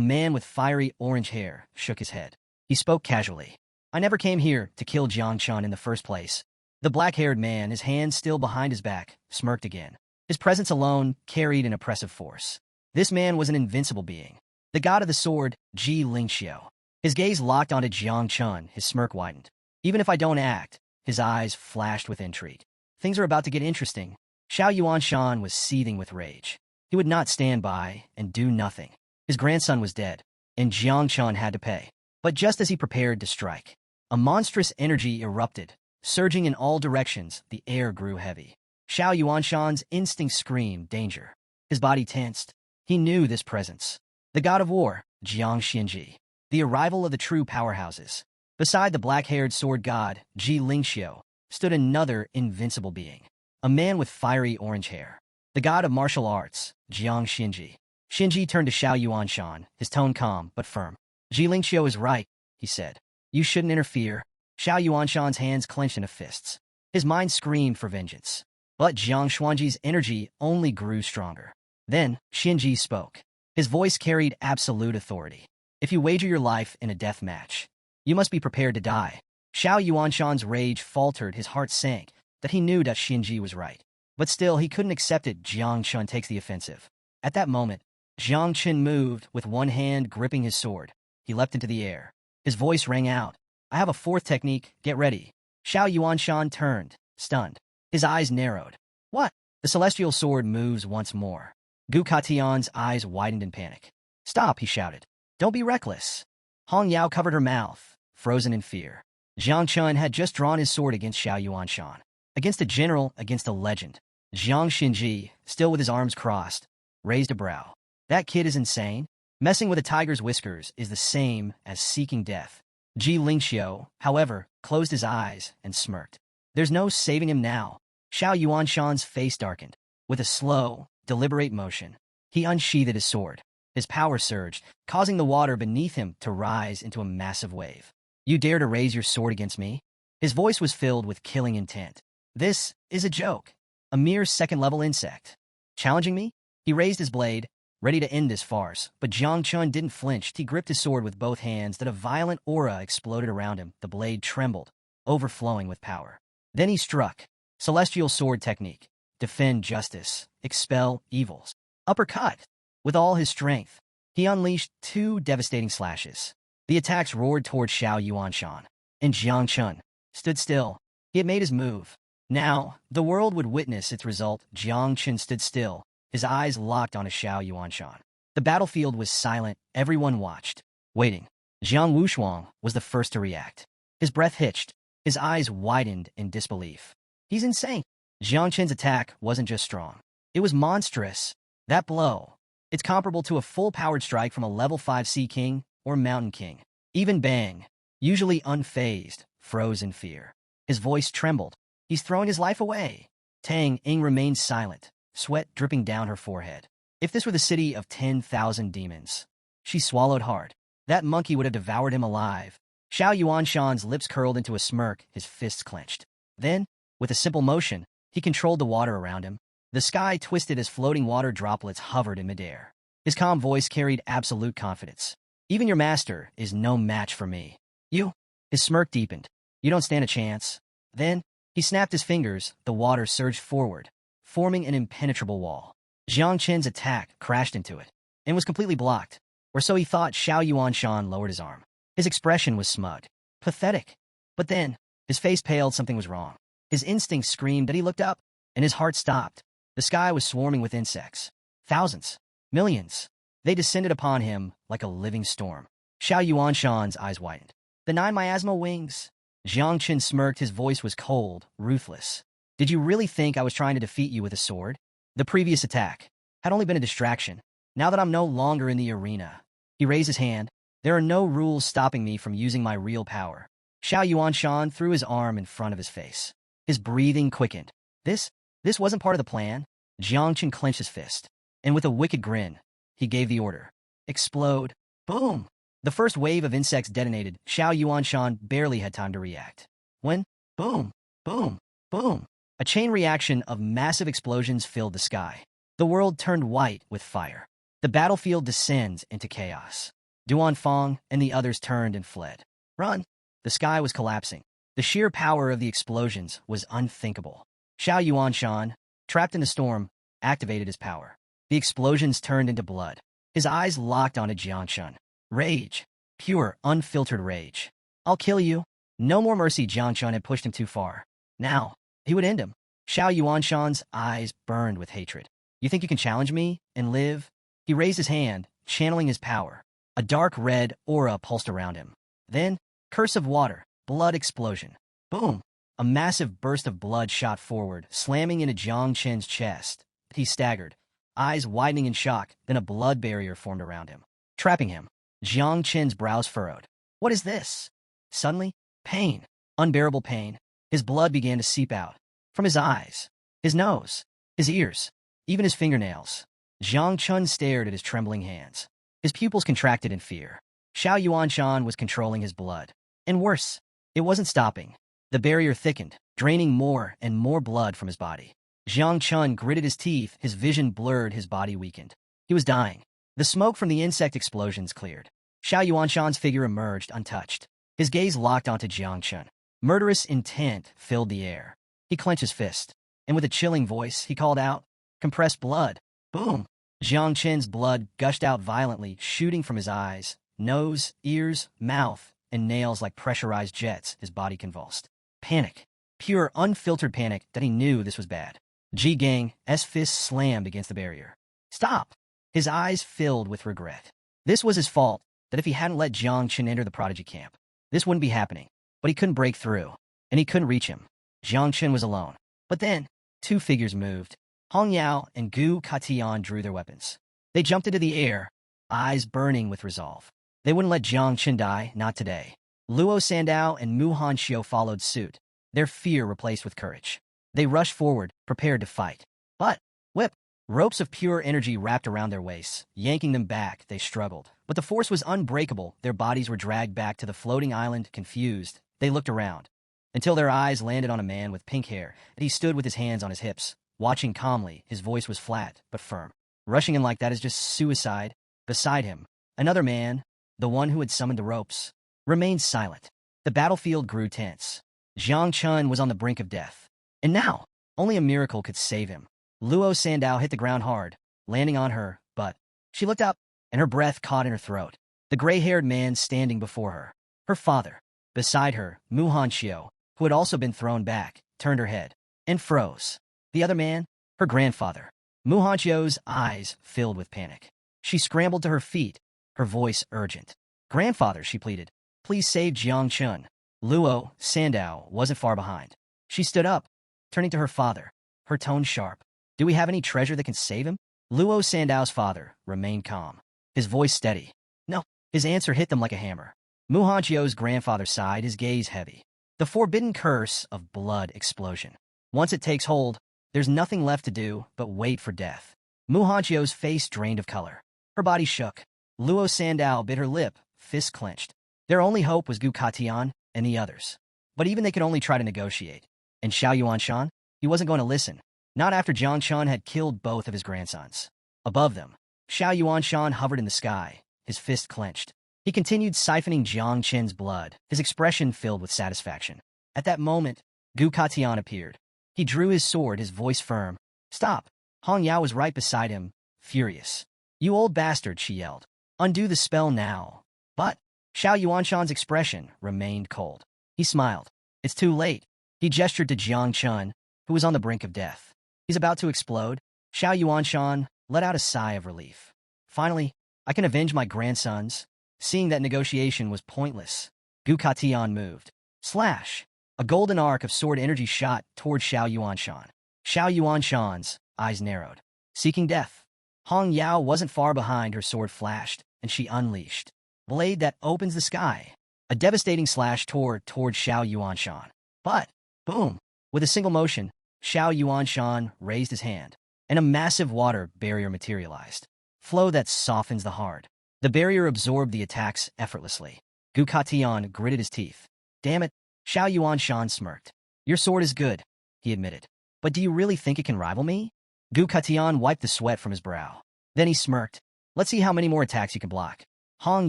man with fiery orange hair shook his head. He spoke casually. I never came here to kill Jiang Chun in the first place. The black-haired man, his hands still behind his back, smirked again. His presence alone carried an oppressive force. This man was an invincible being. The god of the sword, Ji Lingxiu. His gaze locked onto Jiang Chun, his smirk widened. Even if I don't act, his eyes flashed with intrigue. Things are about to get interesting. Xiao Yuanshan was seething with rage. He would not stand by and do nothing. His grandson was dead, and Jiang Chun had to pay. But just as he prepared to strike, a monstrous energy erupted. Surging in all directions, the air grew heavy. Xiao Yuanshan's instinct screamed danger. His body tensed. He knew this presence. The god of war, Jiang Xianji. The arrival of the true powerhouses. Beside the black-haired sword god, Ji Lingxiu, stood another invincible being. A man with fiery orange hair. The god of martial arts, Jiang Xianji. Xianji turned to Xiao Yuanshan, his tone calm but firm. Ji Lingxiu is right, he said. You shouldn't interfere. Xiao Yuanshan's hands clenched into fists. His mind screamed for vengeance. But Jiang Xuanji's energy only grew stronger. Then, Xianji spoke. His voice carried absolute authority. If you wager your life in a death match, you must be prepared to die. Xiao Yuanshan's rage faltered, his heart sank, that he knew that Xianji was right. But still, he couldn't accept it. Jiang Chun takes the offensive. At that moment, Jiang Qin moved, with one hand gripping his sword. He leapt into the air. His voice rang out. I have a fourth technique, get ready. Xiao Yuanshan turned, stunned. His eyes narrowed. What? The celestial sword moves once more. Gu Katian's eyes widened in panic. Stop, he shouted. Don't be reckless. Hong Yao covered her mouth, frozen in fear. Jiang Chun had just drawn his sword against Xiao Yuanshan. Against a general, against a legend. Jiang Xinji, still with his arms crossed, raised a brow. That kid is insane. Messing with a tiger's whiskers is the same as seeking death. Ji Lingxiu, however, closed his eyes and smirked. There's no saving him now. Xiao Yuanshan's face darkened. With a slow, deliberate motion, he unsheathed his sword. His power surged, causing the water beneath him to rise into a massive wave. You dare to raise your sword against me? His voice was filled with killing intent. This is a joke. A mere second-level insect. Challenging me? He raised his blade, ready to end this farce, but Jiang Chun didn't flinch. He gripped his sword with both hands. That a violent aura exploded around him. The blade trembled, overflowing with power. Then he struck. Celestial sword technique. Defend justice. Expel evils. Uppercut. With all his strength, he unleashed two devastating slashes. The attacks roared toward Xiao Yuanshan, and Jiang Chun stood still. He had made his move. Now, the world would witness its result. Jiang Chun stood still, his eyes locked on Xiao Yuanshan. The battlefield was silent. Everyone watched, waiting. Jiang Wushuang was the first to react. His breath hitched. His eyes widened in disbelief. He's insane. Jiang Chun's attack wasn't just strong. It was monstrous. That blow. It's comparable to a full-powered strike from a level 5 Sea King or Mountain King. Even Bang, usually unfazed, froze in fear. His voice trembled. He's throwing his life away. Tang Ying remained silent, sweat dripping down her forehead. If this were the city of 10,000 demons, she swallowed hard. That monkey would have devoured him alive. Xiao Yuanshan's lips curled into a smirk, his fists clenched. Then, with a simple motion, he controlled the water around him. The sky twisted as floating water droplets hovered in midair. His calm voice carried absolute confidence. Even your master is no match for me. You? His smirk deepened. You don't stand a chance. Then, he snapped his fingers. The water surged forward, forming an impenetrable wall. Jiang Chen's attack crashed into it, and was completely blocked. Or so he thought. Xiao Yuanshan lowered his arm. His expression was smug, pathetic. But then, his face paled. Something was wrong. His instincts screamed that he looked up, and his heart stopped. The sky was swarming with insects. Thousands. Millions. They descended upon him like a living storm. Xiao Yuanshan's eyes widened. The 9 miasmal wings. Jiang Chen smirked. His voice was cold, ruthless. Did you really think I was trying to defeat you with a sword? The previous attack had only been a distraction. Now that I'm no longer in the arena. He raised his hand. There are no rules stopping me from using my real power. Xiao Yuanshan threw his arm in front of his face. His breathing quickened. This wasn't part of the plan. Jiang Chen clenched his fist, and with a wicked grin, he gave the order. Explode. Boom. The first wave of insects detonated. Xiao Yuanshan barely had time to react. When? Boom. Boom. Boom. A chain reaction of massive explosions filled the sky. The world turned white with fire. The battlefield descends into chaos. Duan Fong and the others turned and fled. Run. The sky was collapsing. The sheer power of the explosions was unthinkable. Xiao Yuanshan, trapped in the storm, activated his power. The explosions turned into blood. His eyes locked onto Jiang Chun. Rage. Pure, unfiltered rage. I'll kill you. No more mercy. Jiang Chun had pushed him too far. Now, he would end him. Xiao Yuanshan's eyes burned with hatred. You think you can challenge me and live? He raised his hand, channeling his power. A dark red aura pulsed around him. Then, curse of water, blood explosion. Boom. A massive burst of blood shot forward, slamming into Jiang Chen's chest. He staggered, eyes widening in shock. Then a blood barrier formed around him, trapping him. Jiang Chen's brows furrowed. What is this? Suddenly, pain. Unbearable pain. His blood began to seep out. From his eyes, his nose, his ears, even his fingernails. Jiang Chun stared at his trembling hands. His pupils contracted in fear. Xiao Yuanshan was controlling his blood. And worse, it wasn't stopping. The barrier thickened, draining more and more blood from his body. Jiang Chun gritted his teeth. His vision blurred. His body weakened. He was dying. The smoke from the insect explosions cleared. Xiao Yuanshan's figure emerged untouched. His gaze locked onto Jiang Chun. Murderous intent filled the air. He clenched his fist, and with a chilling voice, he called out, compressed blood. Boom. Jiang Chen's blood gushed out violently, shooting from his eyes, nose, ears, mouth, and nails like pressurized jets. His body convulsed. Panic. Pure, unfiltered panic that he knew this was bad. Ji Gang's fist slammed against the barrier. Stop! His eyes filled with regret. This was his fault, that if he hadn't let Jiang Chen enter the prodigy camp, this wouldn't be happening. But he couldn't break through, and he couldn't reach him. Jiang Chen was alone. But then, two figures moved. Hong Yao and Gu Katian drew their weapons. They jumped into the air, eyes burning with resolve. They wouldn't let Jiang Chen die, not today. Luo Sandao and Mu Hanxiu followed suit, their fear replaced with courage. They rushed forward, prepared to fight. But, whip! Ropes of pure energy wrapped around their waists, yanking them back. They struggled. But the force was unbreakable. Their bodies were dragged back to the floating island, confused. They looked around, until their eyes landed on a man with pink hair. He stood with his hands on his hips, watching calmly. His voice was flat, but firm. Rushing in like that is just suicide. Beside him, another man, the one who had summoned the ropes, remained silent. The battlefield grew tense. Jiang Chen was on the brink of death. And now, only a miracle could save him. Luo Sandao hit the ground hard, landing on her, but she looked up, and her breath caught in her throat. The gray-haired man standing before her, her father. Beside her, Mu Hanxiu, who had also been thrown back, turned her head and froze. The other man, her grandfather. Mu Hanxiu's eyes filled with panic. She scrambled to her feet, her voice urgent. Grandfather, she pleaded, please save Jiang Chen. Luo Sandao wasn't far behind. She stood up, turning to her father, her tone sharp. Do we have any treasure that can save him? Luo Sandao's father remained calm, his voice steady. No. His answer hit them like a hammer. Mu Hanxiu's grandfather sighed, his gaze heavy. The forbidden curse of blood explosion. Once it takes hold, there's nothing left to do but wait for death. Mu Hanxiu's face drained of color. Her body shook. Luo Sandao bit her lip, fists clenched. Their only hope was Gu Katian and the others. But even they could only try to negotiate. And Xiao Yuanshan? He wasn't going to listen. Not after Jiang Chen had killed both of his grandsons. Above them, Xiao Yuanshan hovered in the sky, his fist clenched. He continued siphoning Jiang Chen's blood, his expression filled with satisfaction. At that moment, Gu Katian appeared. He drew his sword, his voice firm. Stop! Hong Yao was right beside him, furious. You old bastard, she yelled. Undo the spell now. But Xiao Yuanshan's expression remained cold. He smiled. It's too late. He gestured to Jiang Chen, who was on the brink of death. He's about to explode. Xiao Yuanshan let out a sigh of relief. Finally, I can avenge my grandsons. Seeing that negotiation was pointless, Gu Katian moved. Slash! A golden arc of sword energy shot toward Xiao Yuanshan. Xiao Yuanshan's eyes narrowed, seeking death. Hong Yao wasn't far behind. Her sword flashed, and she unleashed. Blade that opens the sky. A devastating slash toward Xiao Yuanshan. But, boom! With a single motion, Xiao Yuanshan raised his hand, and a massive water barrier materialized. Flow that softens the heart. The barrier absorbed the attacks effortlessly. Gu Katian gritted his teeth. Damn it, Xiao Yuanshan smirked. Your sword is good, he admitted. But do you really think it can rival me? Gu Katian wiped the sweat from his brow. Then he smirked. Let's see how many more attacks you can block. Hong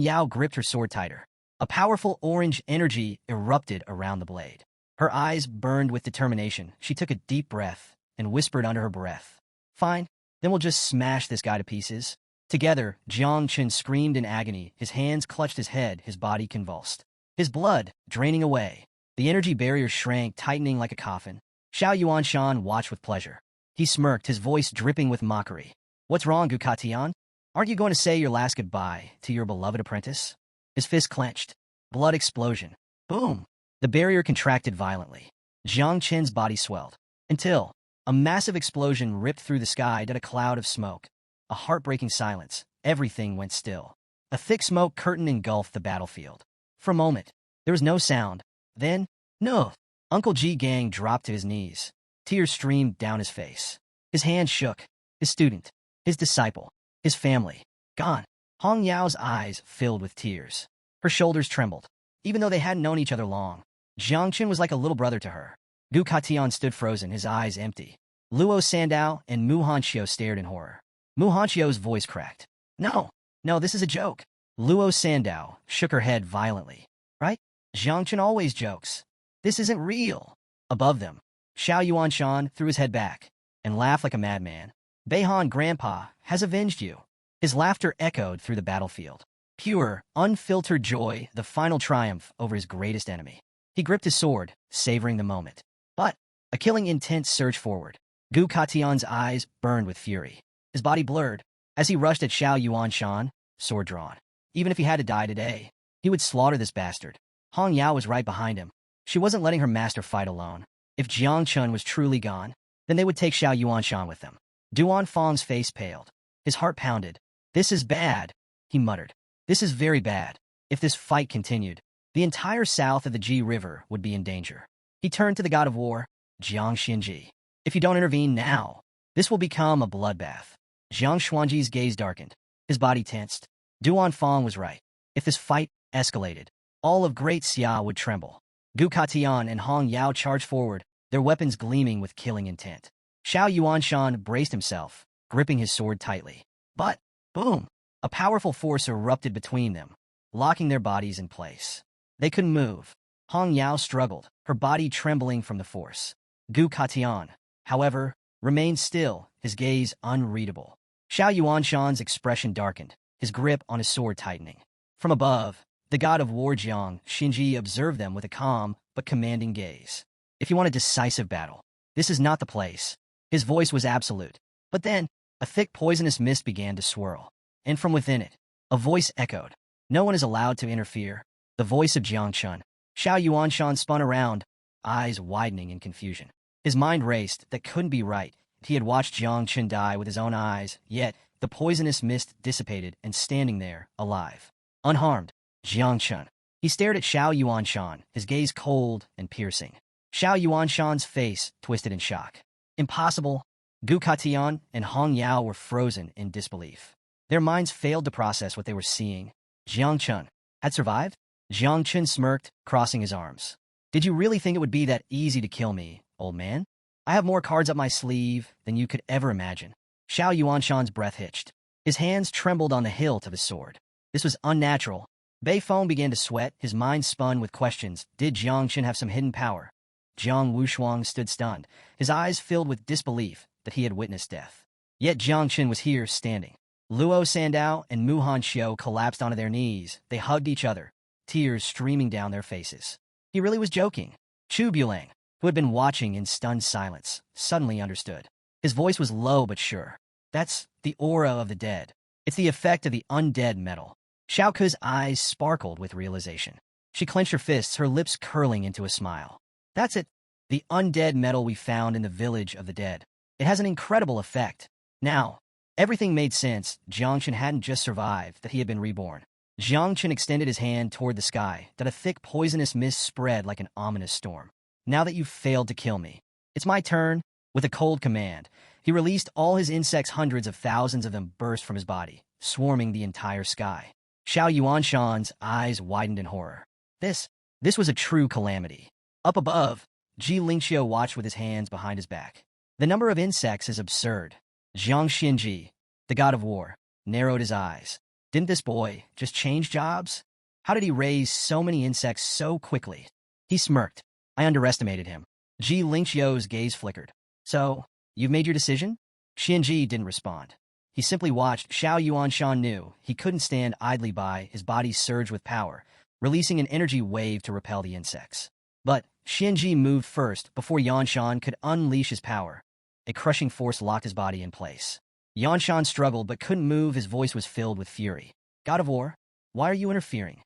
Yao gripped her sword tighter. A powerful orange energy erupted around the blade. Her eyes burned with determination. She took a deep breath and whispered under her breath. Fine, then we'll just smash this guy to pieces. Together, Jiang Chen screamed in agony. His hands clutched his head, his body convulsed. His blood draining away. The energy barrier shrank, tightening like a coffin. Xiao Yuanshan watched with pleasure. He smirked, his voice dripping with mockery. What's wrong, Gu Katian? Aren't you going to say your last goodbye to your beloved apprentice? His fist clenched. Blood explosion. Boom! The barrier contracted violently. Jiang Chen's body swelled. Until a massive explosion ripped through the sky at a cloud of smoke. A heartbreaking silence. Everything went still. A thick smoke curtain engulfed the battlefield. For a moment, there was no sound. Then, no! Uncle Ji Gang dropped to his knees. Tears streamed down his face. His hand shook. His student, his disciple, his family, gone. Hong Yao's eyes filled with tears. Her shoulders trembled. Even though they hadn't known each other long, Jiang Chen was like a little brother to her. Gu Katian stood frozen, his eyes empty. Luo Sandao and Mu Hanxiu stared in horror. Mu Hanxiu's voice cracked. No, this is a joke. Luo Sandao shook her head violently. Right? Jiang Chen always jokes. This isn't real. Above them, Xiao Yuanshan threw his head back and laughed like a madman. Beihan Grandpa has avenged you. His laughter echoed through the battlefield. Pure, unfiltered joy, the final triumph over his greatest enemy. He gripped his sword, savoring the moment. But a killing intent surged forward. Gu Katian's eyes burned with fury. His body blurred as he rushed at Xiao Yuanshan, sword drawn. Even if he had to die today, he would slaughter this bastard. Hong Yao was right behind him. She wasn't letting her master fight alone. If Jiang Chun was truly gone, then they would take Xiao Yuanshan with them. Duan Fang's face paled. His heart pounded. "This is bad," he muttered. "This is very bad. If this fight continued, the entire south of the Ji River would be in danger." He turned to the god of war, Jiang Xinji. "If you don't intervene now, this will become a bloodbath." Jiang Xuanji's gaze darkened. His body tensed. Duan Fang was right. If this fight escalated, all of Great Xia would tremble. Gu Katian and Hong Yao charged forward, their weapons gleaming with killing intent. Xiao Yuanshan braced himself, gripping his sword tightly. But, boom! A powerful force erupted between them, locking their bodies in place. They couldn't move. Hong Yao struggled, her body trembling from the force. Gu Katian, however, remained still, his gaze unreadable. Xiao Yuanshan's expression darkened, his grip on his sword tightening. From above, the god of war Jiang Xinji observed them with a calm but commanding gaze. "If you want a decisive battle, this is not the place." His voice was absolute. But then, a thick poisonous mist began to swirl. And from within it, a voice echoed. "No one is allowed to interfere." The voice of Jiang Chun. Xiao Yuanshan spun around, eyes widening in confusion. His mind raced. That couldn't be right. He had watched Jiang Chun die with his own eyes, yet the poisonous mist dissipated and standing there, alive. Unharmed, Jiang Chun. He stared at Xiao Yuanshan, his gaze cold and piercing. Xiao Yuanshan's face twisted in shock. Impossible. Gu Katian and Hong Yao were frozen in disbelief. Their minds failed to process what they were seeing. Jiang Chun had survived? Jiang Chun smirked, crossing his arms. "Did you really think it would be that easy to kill me, old man? I have more cards up my sleeve than you could ever imagine." Xiao Yuanshan's breath hitched. His hands trembled on the hilt of his sword. This was unnatural. Bei Feng began to sweat, his mind spun with questions. Did Jiang Chun have some hidden power? Jiang Wushuang stood stunned, his eyes filled with disbelief that he had witnessed death. Yet Jiang Chun was here, standing. Luo Sandao and Mu Hanxiu collapsed onto their knees. They hugged each other, tears streaming down their faces. He really was joking. Chu Bulang, who had been watching in stunned silence, suddenly understood. His voice was low but sure. "That's the aura of the dead. It's the effect of the undead metal." Xiao Ke's eyes sparkled with realization. She clenched her fists, her lips curling into a smile. "That's it. The undead metal we found in the village of the dead. It has an incredible effect." Now, everything made sense. Jiang Chun hadn't just survived, that he had been reborn. Jiang Chun extended his hand toward the sky, that a thick poisonous mist spread like an ominous storm. "Now that you've failed to kill me, it's my turn." With a cold command, he released all his insects. Hundreds of thousands of them burst from his body, swarming the entire sky. Xiao Yuanshan's eyes widened in horror. This was a true calamity. Up above, Ji Lingqiu watched with his hands behind his back. "The number of insects is absurd." Jiang Xinji, the god of war, narrowed his eyes. Didn't this boy just change jobs? How did he raise so many insects so quickly? He smirked. "I underestimated him." Ji Lingqiu's gaze flickered. "So, you've made your decision?" Xinji didn't respond. He simply watched. Xiao Yuanshan knew he couldn't stand idly by. His body surged with power, releasing an energy wave to repel the insects. But Xinji moved first before Yanshan could unleash his power. A crushing force locked his body in place. Yanshan struggled but couldn't move. His voice was filled with fury. "God of war, why are you interfering?"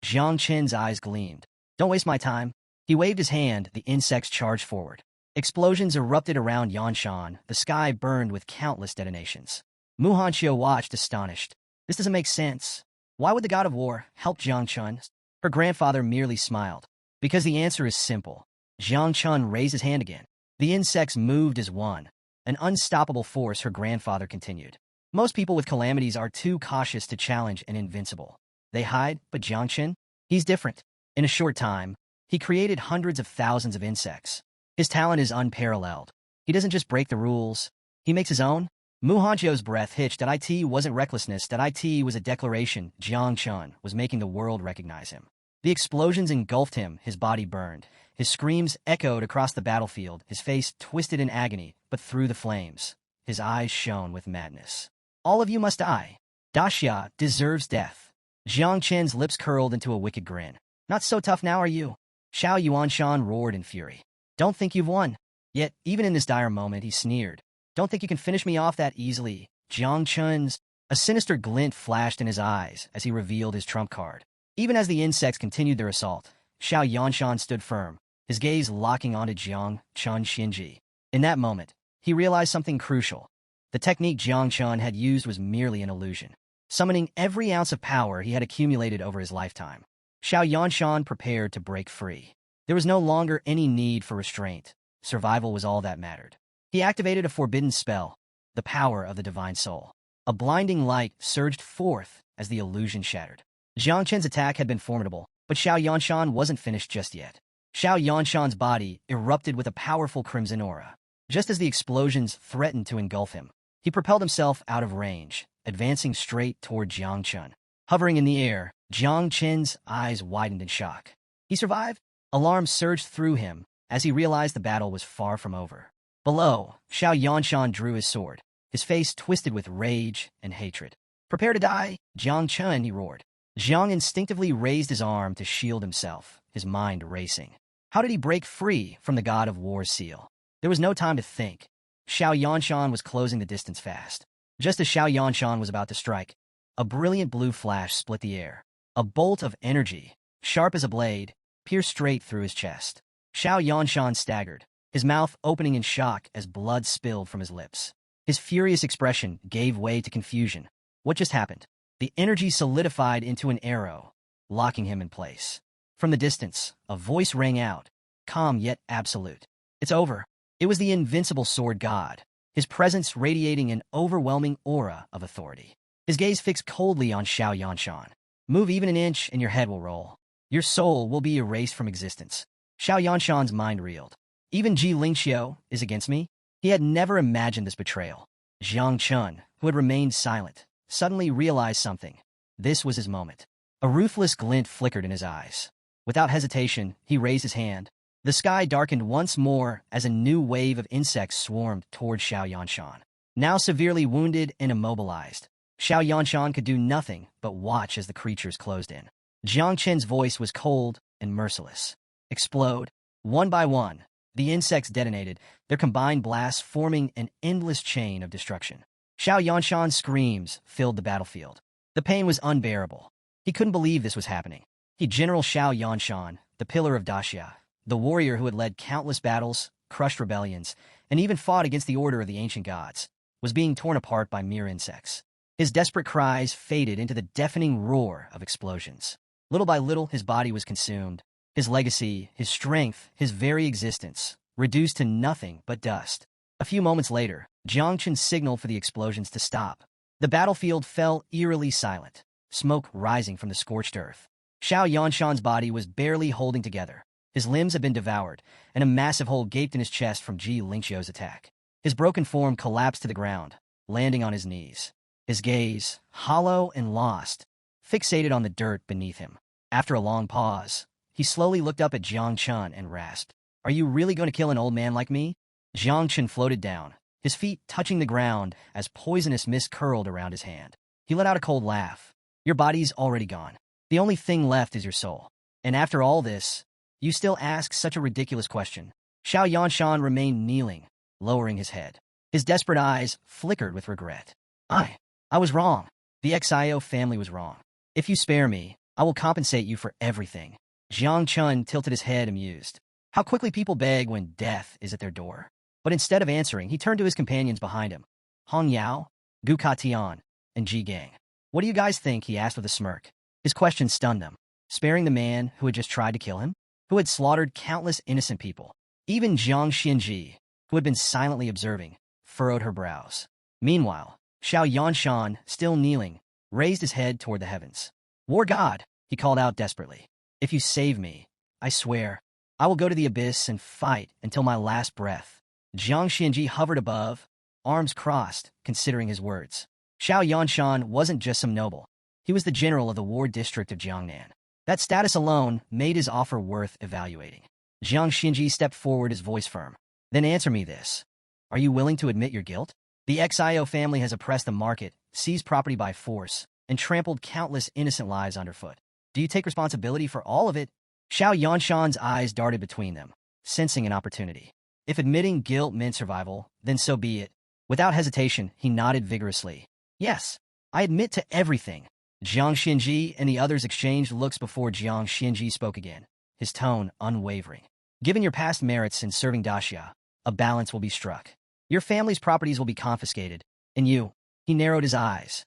Jiang Chen's eyes gleamed. "Don't waste my time." He waved his hand. The insects charged forward. Explosions erupted around Yanshan. The sky burned with countless detonations. Mu Hanxiu watched, astonished. "This doesn't make sense. Why would the god of war help Jiang Chun?" Her grandfather merely smiled. "Because the answer is simple." Jiang Chun raised his hand again. The insects moved as one. An unstoppable force, her grandfather continued. "Most people with calamities are too cautious to challenge an invincible. They hide, but Jiang Chun? He's different." In a short time, he created hundreds of thousands of insects. His talent is unparalleled. He doesn't just break the rules. He makes his own. Mu Hanxiu's breath hitched. That it wasn't recklessness. That it was a declaration. Jiang Chun was making the world recognize him. The explosions engulfed him. His body burned. His screams echoed across the battlefield. His face twisted in agony, but through the flames, His eyes shone with madness. All of you must die. Daxia deserves death. Jiang Chen's lips curled into a wicked grin. Not so tough now, are you? Xiao Yuanshan roared in fury. Don't think you've won. Yet, even in this dire moment, he sneered. Don't think you can finish me off that easily. Jiang Chen's... A sinister glint flashed in his eyes as he revealed his trump card. Even as the insects continued their assault, Xiao Yanshan stood firm, his gaze locking onto Jiang Chun Xinji. In that moment, he realized something crucial. The technique Jiang Chun had used was merely an illusion, summoning every ounce of power he had accumulated over his lifetime. Xiao Yanshan prepared to break free. There was no longer any need for restraint. Survival was all that mattered. He activated a forbidden spell, the power of the divine soul. A blinding light surged forth as the illusion shattered. Jiang Chen's attack had been formidable, but Xiao Yanshan wasn't finished just yet. Xiao Yanshan's body erupted with a powerful crimson aura. Just as the explosions threatened to engulf him, he propelled himself out of range, advancing straight toward Jiang Chen. Hovering in the air, Jiang Chen's eyes widened in shock. He survived? Alarm surged through him as he realized the battle was far from over. Below, Xiao Yanshan drew his sword, his face twisted with rage and hatred. Prepare to die, Jiang Chen, he roared. Jiang instinctively raised his arm to shield himself, his mind racing. How did he break free from the god of war's seal? There was no time to think. Xiao Yanshan was closing the distance fast. Just as Xiao Yanshan was about to strike, a brilliant blue flash split the air. A bolt of energy, sharp as a blade, pierced straight through his chest. Xiao Yanshan staggered, his mouth opening in shock as blood spilled from his lips. His furious expression gave way to confusion. What just happened? The energy solidified into an arrow, locking him in place. From the distance, a voice rang out, calm yet absolute. It's over. It was the invincible sword god, his presence radiating an overwhelming aura of authority. His gaze fixed coldly on Xiao Yanshan. Move even an inch and your head will roll. Your soul will be erased from existence. Xiao Yanshan's mind reeled. Even Ji Lingxiu is against me? He had never imagined this betrayal. Jiang Chun, who had remained silent, suddenly realized something. This was his moment. A ruthless glint flickered in his eyes. Without hesitation, he raised his hand. The sky darkened once more as a new wave of insects swarmed toward Xiao Yanshan. Now severely wounded and immobilized, Xiao Yanshan could do nothing but watch as the creatures closed in. Jiang Chen's voice was cold and merciless. Explode. One by one, the insects detonated, their combined blasts forming an endless chain of destruction. Xiao Yanshan's screams filled the battlefield. The pain was unbearable. He couldn't believe this was happening. General Xiao Yanshan, the pillar of Daxia, the warrior who had led countless battles, crushed rebellions, and even fought against the order of the ancient gods, was being torn apart by mere insects. His desperate cries faded into the deafening roar of explosions. Little by little, his body was consumed. His legacy, his strength, his very existence, reduced to nothing but dust. A few moments later, Jiang Chen signaled for the explosions to stop. The battlefield fell eerily silent, smoke rising from the scorched earth. Xiao Yanshan's body was barely holding together. His limbs had been devoured, and a massive hole gaped in his chest from Ji Lingxiu's attack. His broken form collapsed to the ground, landing on his knees. His gaze, hollow and lost, fixated on the dirt beneath him. After a long pause, he slowly looked up at Jiang Chen and rasped, "Are you really going to kill an old man like me?" Jiang Chen floated down, his feet touching the ground as poisonous mist curled around his hand. He let out a cold laugh. "Your body's already gone. The only thing left is your soul. And after all this, you still ask such a ridiculous question." Xiao Yanshan remained kneeling, lowering his head. His desperate eyes flickered with regret. I was wrong. The Xio family was wrong. If you spare me, I will compensate you for everything." Jiang Chun tilted his head, amused. How quickly people beg when death is at their door. But instead of answering, he turned to his companions behind him. Hong Yao, Gu Katian, and Ji Gang. "What do you guys think?" he asked with a smirk. His question stunned them. Sparing the man who had just tried to kill him? Who had slaughtered countless innocent people? Even Jiang Xinji, who had been silently observing, furrowed her brows. Meanwhile, Xiao Yanshan, still kneeling, raised his head toward the heavens. "War God," he called out desperately. "If you save me, I swear, I will go to the abyss and fight until my last breath." Jiang Xinji hovered above, arms crossed, considering his words. Xiao Yanshan wasn't just some noble. He was the general of the war district of Jiangnan. That status alone made his offer worth evaluating. Jiang Xinji stepped forward, his voice firm. "Then answer me this. Are you willing to admit your guilt?" The XIO family has oppressed the market, seized property by force, and trampled countless innocent lives underfoot. Do you take responsibility for all of it? Xiao Yanshan's eyes darted between them, sensing an opportunity. If admitting guilt meant survival, then so be it. Without hesitation, he nodded vigorously. Yes, I admit to everything. Jiang Xinji and the others exchanged looks before Jiang Xinji spoke again, his tone unwavering. Given your past merits in serving Daxia, a balance will be struck. Your family's properties will be confiscated, and you, he narrowed his eyes.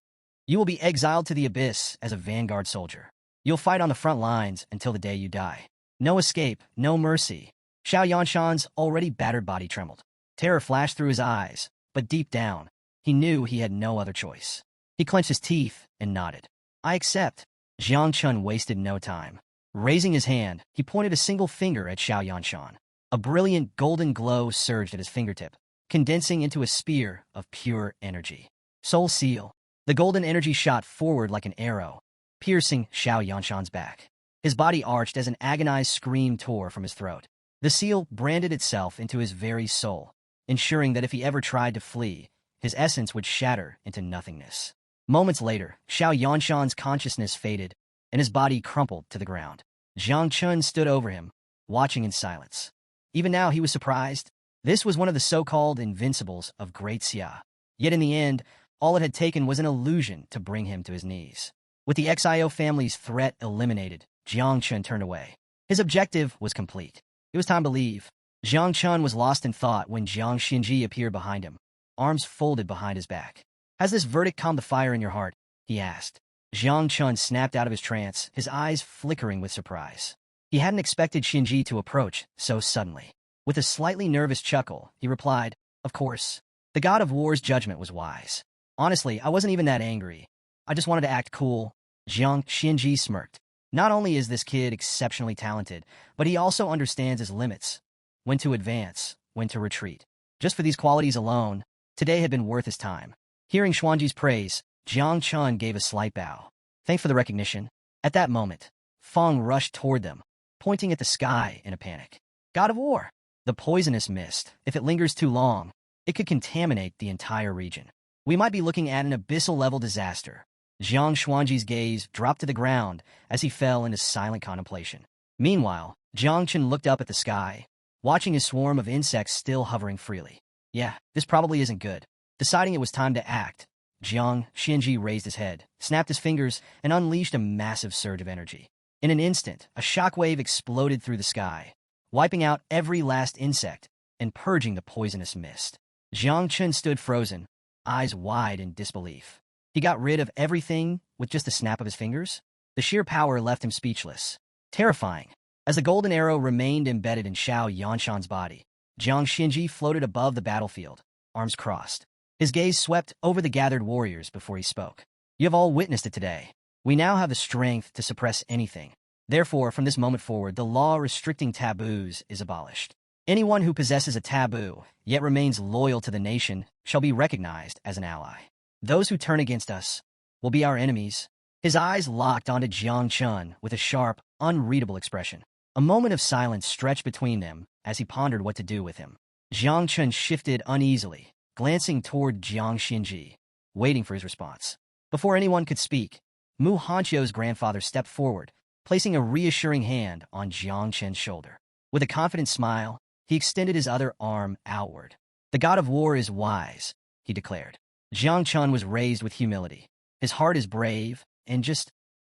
You will be exiled to the abyss as a vanguard soldier. You'll fight on the front lines until the day you die. No escape, no mercy. Xiao Yanshan's already battered body trembled. Terror flashed through his eyes, but deep down, he knew he had no other choice. He clenched his teeth and nodded. I accept. Jiang Chun wasted no time. Raising his hand, he pointed a single finger at Xiao Yanshan. A brilliant golden glow surged at his fingertip, condensing into a spear of pure energy. Soul Seal. The golden energy shot forward like an arrow, piercing Xiao Yanshan's back. His body arched as an agonized scream tore from his throat. The seal branded itself into his very soul, ensuring that if he ever tried to flee, his essence would shatter into nothingness. Moments later, Xiao Yanshan's consciousness faded, and his body crumpled to the ground. Jiang Chun stood over him, watching in silence. Even now he was surprised. This was one of the so-called invincibles of Great Xia. Yet in the end, all it had taken was an illusion to bring him to his knees. With the XIO family's threat eliminated, Jiang Chun turned away. His objective was complete. It was time to leave. Jiang Chun was lost in thought when Jiang Xinji appeared behind him, arms folded behind his back. Has this verdict calmed the fire in your heart? He asked. Jiang Chun snapped out of his trance, his eyes flickering with surprise. He hadn't expected Xinji to approach so suddenly. With a slightly nervous chuckle, he replied, Of course. The god of war's judgment was wise. Honestly, I wasn't even that angry. I just wanted to act cool. Jiang Xinji smirked. Not only is this kid exceptionally talented, but he also understands his limits. When to advance, when to retreat. Just for these qualities alone, today had been worth his time. Hearing Xuanji's praise, Jiang Chun gave a slight bow. Thanks for the recognition. At that moment, Feng rushed toward them, pointing at the sky in a panic. God of War! The poisonous mist, if it lingers too long, it could contaminate the entire region. We might be looking at an abyssal-level disaster. Jiang Xuanji's gaze dropped to the ground as he fell into silent contemplation. Meanwhile, Jiang Chun looked up at the sky, watching his swarm of insects still hovering freely. Yeah, this probably isn't good. Deciding it was time to act, Jiang Xinji raised his head, snapped his fingers, and unleashed a massive surge of energy. In an instant, a shockwave exploded through the sky, wiping out every last insect and purging the poisonous mist. Jiang Chun stood frozen, eyes wide in disbelief. He got rid of everything with just a snap of his fingers? The sheer power left him speechless. Terrifying. As the golden arrow remained embedded in Xiao Yanshan's body, Jiang Xinji floated above the battlefield, arms crossed. His gaze swept over the gathered warriors before he spoke. You have all witnessed it today. We now have the strength to suppress anything. Therefore, from this moment forward, the law restricting taboos is abolished. Anyone who possesses a taboo, yet remains loyal to the nation, shall be recognized as an ally. Those who turn against us will be our enemies. His eyes locked onto Jiang Chun with a sharp, unreadable expression. A moment of silence stretched between them as he pondered what to do with him. Jiang Chun shifted uneasily, glancing toward Jiang Xinji, waiting for his response. Before anyone could speak, Mu Hanqiu's grandfather stepped forward, placing a reassuring hand on Jiang Chen's shoulder. With a confident smile, he extended his other arm outward. The god of war is wise, he declared. Jiang Chun was raised with humility. His heart is brave, and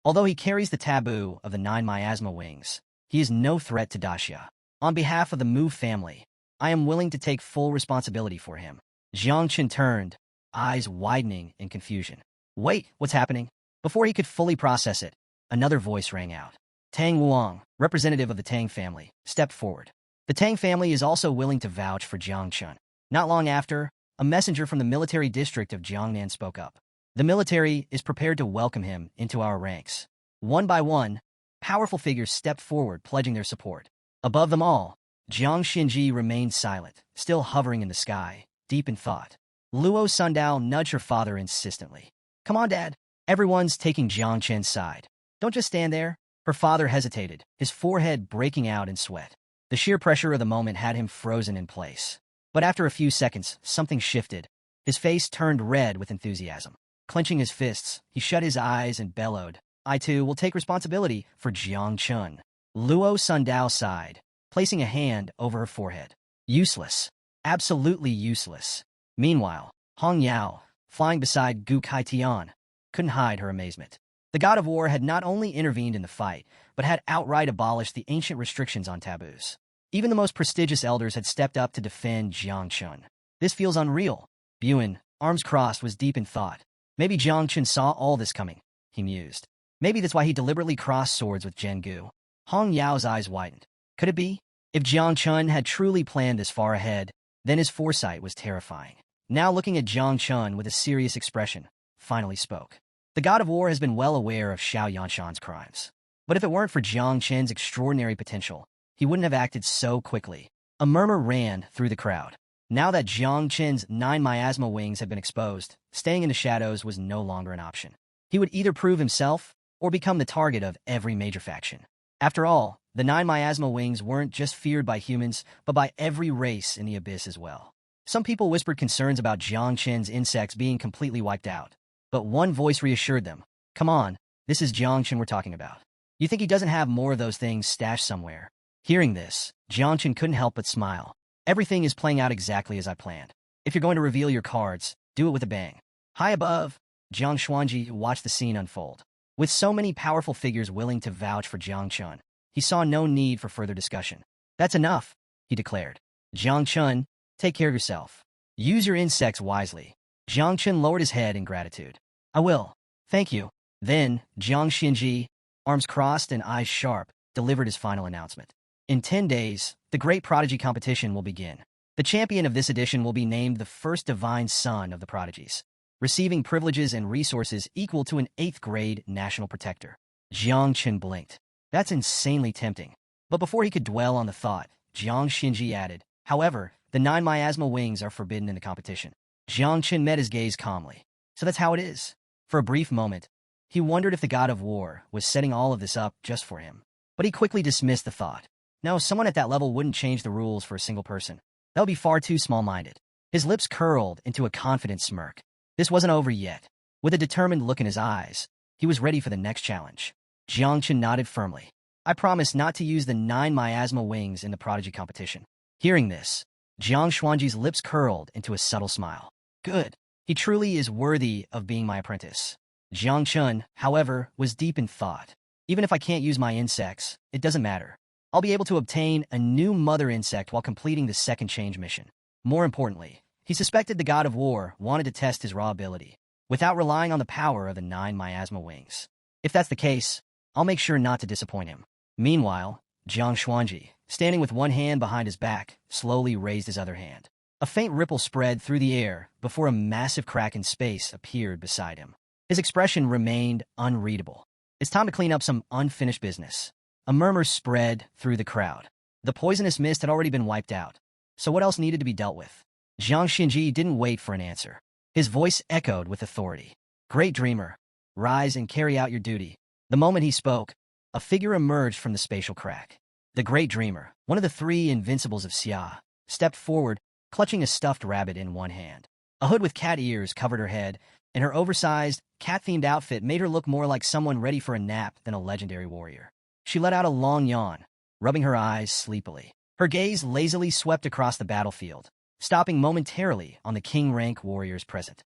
although he carries the taboo of the 9 miasma wings, he is no threat to Daxia. On behalf of the Mu family, I am willing to take full responsibility for him. Jiang Chun turned, eyes widening in confusion. Wait, what's happening? Before he could fully process it, another voice rang out. Tang Wuang, representative of the Tang family, stepped forward. The Tang family is also willing to vouch for Jiang Chun. Not long after, a messenger from the military district of Jiangnan spoke up. The military is prepared to welcome him into our ranks. One by one, powerful figures stepped forward, pledging their support. Above them all, Jiang Xinji remained silent, still hovering in the sky, deep in thought. Luo Sundao nudged her father insistently. Come on, Dad. Everyone's taking Jiang Chen's side. Don't just stand there. Her father hesitated, his forehead breaking out in sweat. The sheer pressure of the moment had him frozen in place. But after a few seconds, something shifted. His face turned red with enthusiasm. Clenching his fists, he shut his eyes and bellowed, "I too will take responsibility for Jiang Chun." Luo Sundao sighed, placing a hand over her forehead. Useless. Absolutely useless. Meanwhile, Hong Yao, flying beside Gu Kaitian, couldn't hide her amazement. The god of war had not only intervened in the fight, but had outright abolished the ancient restrictions on taboos. Even the most prestigious elders had stepped up to defend Jiang Chun. This feels unreal. Buin, arms crossed, was deep in thought. Maybe Jiang Chun saw all this coming, he mused. Maybe that's why he deliberately crossed swords with Zhen Gu. Hong Yao's eyes widened. Could it be? If Jiang Chun had truly planned this far ahead, then his foresight was terrifying. Now looking at Jiang Chun with a serious expression, finally spoke. The god of war has been well aware of Xiao Yanshan's crimes. But if it weren't for Jiang Chun's extraordinary potential, he wouldn't have acted so quickly. A murmur ran through the crowd. Now that Jiang Chun's 9 miasma wings had been exposed, staying in the shadows was no longer an option. He would either prove himself or become the target of every major faction. After all, the 9 miasma wings weren't just feared by humans, but by every race in the abyss as well. Some people whispered concerns about Jiang Chun's insects being completely wiped out. But one voice reassured them. Come on, this is Jiang Chun we're talking about. You think he doesn't have more of those things stashed somewhere? Hearing this, Jiang Chun couldn't help but smile. Everything is playing out exactly as I planned. If you're going to reveal your cards, do it with a bang. High above, Jiang Xuanji watched the scene unfold. With so many powerful figures willing to vouch for Jiang Chun, he saw no need for further discussion. That's enough, he declared. Jiang Chun, take care of yourself. Use your insects wisely. Jiang Chun lowered his head in gratitude. I will. Thank you. Then, Jiang Xinji, arms crossed and eyes sharp, delivered his final announcement. In 10 days, the Great Prodigy Competition will begin. The champion of this edition will be named the first divine son of the prodigies, receiving privileges and resources equal to an 8th grade national protector. Jiang Chun blinked. That's insanely tempting. But before he could dwell on the thought, Jiang Xinji added, however, the 9 miasma wings are forbidden in the competition. Jiang Chun met his gaze calmly. So that's how it is. For a brief moment, he wondered if the god of war was setting all of this up just for him. But he quickly dismissed the thought. No, someone at that level wouldn't change the rules for a single person. That would be far too small-minded. His lips curled into a confident smirk. This wasn't over yet. With a determined look in his eyes, he was ready for the next challenge. Jiang Chun nodded firmly. I promise not to use the 9 miasma wings in the prodigy competition. Hearing this, Jiang Xuanji's lips curled into a subtle smile. Good. He truly is worthy of being my apprentice. Jiang Chun, however, was deep in thought. Even if I can't use my insects, it doesn't matter. I'll be able to obtain a new mother insect while completing the second change mission. More importantly, he suspected the god of war wanted to test his raw ability, without relying on the power of the 9 miasma wings. If that's the case, I'll make sure not to disappoint him. Meanwhile, Jiang Xuanji, standing with one hand behind his back, slowly raised his other hand. A faint ripple spread through the air before a massive crack in space appeared beside him. His expression remained unreadable. It's time to clean up some unfinished business. A murmur spread through the crowd. The poisonous mist had already been wiped out, so what else needed to be dealt with? Jiang Xinji didn't wait for an answer. His voice echoed with authority. Great dreamer, rise and carry out your duty. The moment he spoke, a figure emerged from the spatial crack. The great dreamer, one of the 3 invincibles of Xia, stepped forward, clutching a stuffed rabbit in one hand. A hood with cat ears covered her head, and her oversized, cat-themed outfit made her look more like someone ready for a nap than a legendary warrior. She let out a long yawn, rubbing her eyes sleepily. Her gaze lazily swept across the battlefield, stopping momentarily on the king-rank warriors present.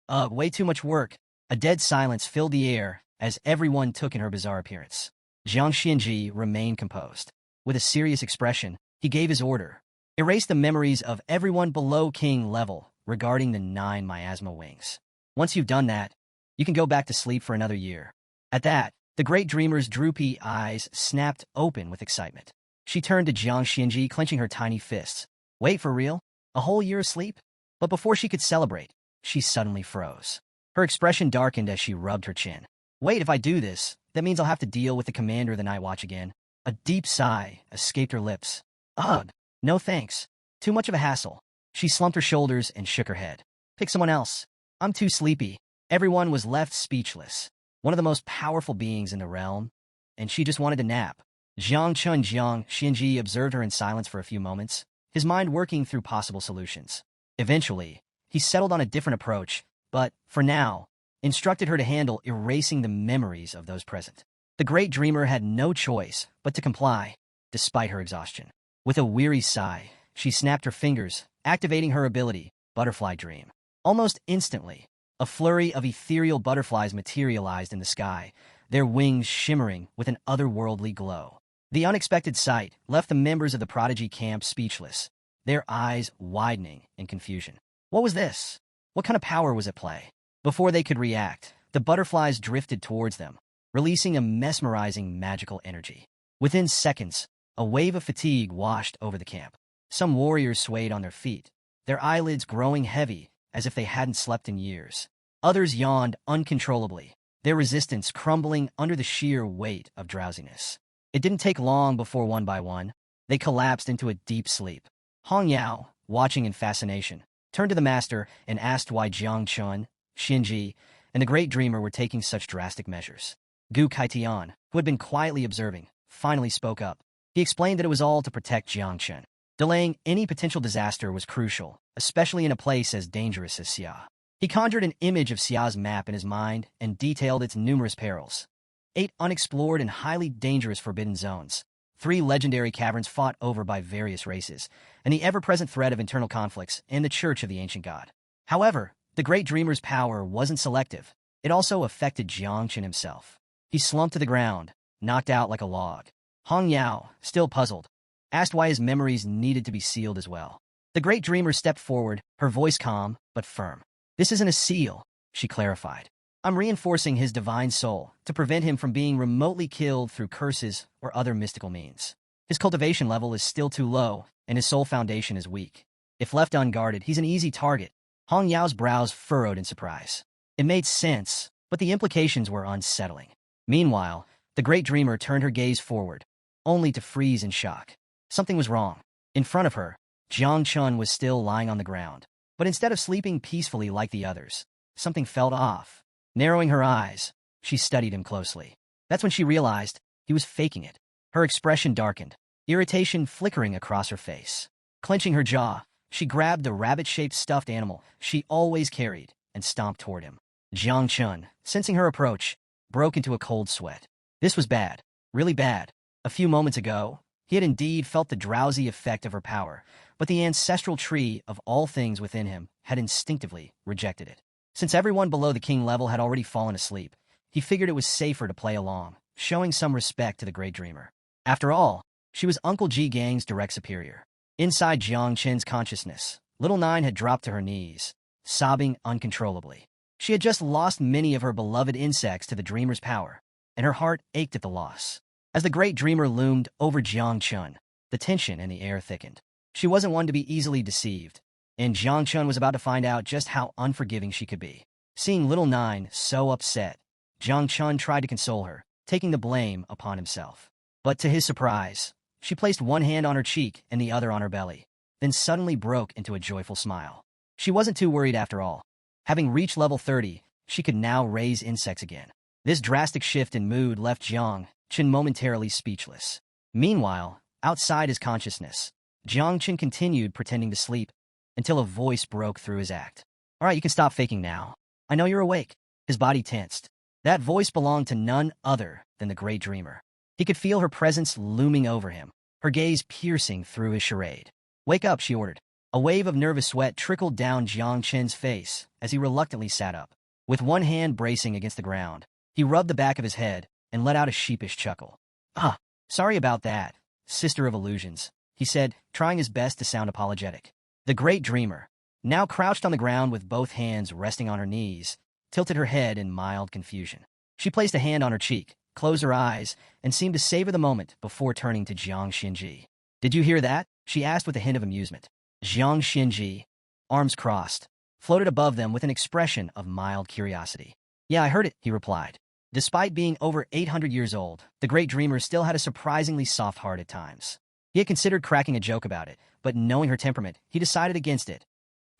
Way too much work. A dead silence filled the air as everyone took in her bizarre appearance. Jiang Xinji remained composed. With a serious expression, he gave his order. Erase the memories of everyone below king level regarding the 9 miasma wings. Once you've done that, you can go back to sleep for another year. At that, the great dreamer's droopy eyes snapped open with excitement. She turned to Jiang Xinji, clenching her tiny fists. Wait, for real? A whole year of sleep? But before she could celebrate, she suddenly froze. Her expression darkened as she rubbed her chin. Wait, if I do this, that means I'll have to deal with the commander of the Night Watch again. A deep sigh escaped her lips. Ugh, no thanks. Too much of a hassle. She slumped her shoulders and shook her head. Pick someone else. I'm too sleepy. Everyone was left speechless. One of the most powerful beings in the realm, and she just wanted to nap. Jiang Xinji observed her in silence for a few moments, his mind working through possible solutions. Eventually, he settled on a different approach, but, for now, instructed her to handle erasing the memories of those present. The great dreamer had no choice but to comply, despite her exhaustion. With a weary sigh, she snapped her fingers, activating her ability, Butterfly Dream. Almost instantly, a flurry of ethereal butterflies materialized in the sky, their wings shimmering with an otherworldly glow. The unexpected sight left the members of the prodigy camp speechless, their eyes widening in confusion. What was this? What kind of power was at play? Before they could react, the butterflies drifted towards them, releasing a mesmerizing magical energy. Within seconds, a wave of fatigue washed over the camp. Some warriors swayed on their feet, their eyelids growing heavy as if they hadn't slept in years. Others yawned uncontrollably, their resistance crumbling under the sheer weight of drowsiness. It didn't take long before one by one, they collapsed into a deep sleep. Hong Yao, watching in fascination, turned to the master and asked why Jiang Chun, Xinji, and the great dreamer were taking such drastic measures. Gu Kaitian, who had been quietly observing, finally spoke up. He explained that it was all to protect Jiang Chun. Delaying any potential disaster was crucial, especially in a place as dangerous as Xia. He conjured an image of Xia's map in his mind and detailed its numerous perils. 8 unexplored and highly dangerous forbidden zones, 3 legendary caverns fought over by various races, and the ever-present threat of internal conflicts in the Church of the Ancient God. However, the Great Dreamer's power wasn't selective. It also affected Jiang Chen himself. He slumped to the ground, knocked out like a log. Hong Yao, still puzzled, asked why his memories needed to be sealed as well. The Great Dreamer stepped forward, her voice calm but firm. "This isn't a seal," she clarified. "I'm reinforcing his divine soul to prevent him from being remotely killed through curses or other mystical means. His cultivation level is still too low, and his soul foundation is weak. If left unguarded, he's an easy target." Hong Yao's brows furrowed in surprise. It made sense, but the implications were unsettling. Meanwhile, the Great Dreamer turned her gaze forward, only to freeze in shock. Something was wrong. In front of her, Jiang Chun was still lying on the ground, but instead of sleeping peacefully like the others, something felt off. Narrowing her eyes, she studied him closely. That's when she realized he was faking it. Her expression darkened, irritation flickering across her face. Clenching her jaw, she grabbed the rabbit-shaped stuffed animal she always carried and stomped toward him. Jiang Chun, sensing her approach, broke into a cold sweat. This was bad, really bad. A few moments ago, he had indeed felt the drowsy effect of her power, but the ancestral tree of all things within him had instinctively rejected it. Since everyone below the king level had already fallen asleep, he figured it was safer to play along, showing some respect to the Great Dreamer. After all, she was Uncle Ji Gang's direct superior. Inside Jiang Chen's consciousness, Little Nine had dropped to her knees, sobbing uncontrollably. She had just lost many of her beloved insects to the Dreamer's power, and her heart ached at the loss. As the Great Dreamer loomed over Jiang Chun, the tension in the air thickened. She wasn't one to be easily deceived, and Jiang Chun was about to find out just how unforgiving she could be. Seeing Little Nine so upset, Jiang Chun tried to console her, taking the blame upon himself. But to his surprise, she placed one hand on her cheek and the other on her belly, then suddenly broke into a joyful smile. She wasn't too worried after all. Having reached level 30, she could now raise insects again. This drastic shift in mood left Jiang Chen momentarily speechless. Meanwhile, outside his consciousness, Jiang Chen continued pretending to sleep until a voice broke through his act. "All right, you can stop faking now. I know you're awake." His body tensed. That voice belonged to none other than the Great Dreamer. He could feel her presence looming over him, her gaze piercing through his charade. "Wake up," she ordered. A wave of nervous sweat trickled down Jiang Chen's face as he reluctantly sat up. With one hand bracing against the ground, he rubbed the back of his head and let out a sheepish chuckle. "Ah, sorry about that, Sister of Illusions," he said, trying his best to sound apologetic. The Great Dreamer, now crouched on the ground with both hands resting on her knees, tilted her head in mild confusion. She placed a hand on her cheek, closed her eyes, and seemed to savor the moment before turning to Jiang Xinji. "Did you hear that?" she asked with a hint of amusement. Jiang Xinji, arms crossed, floated above them with an expression of mild curiosity. "Yeah, I heard it," he replied. Despite being over 800 years old, the Great Dreamer still had a surprisingly soft heart at times. He had considered cracking a joke about it, but knowing her temperament, he decided against it.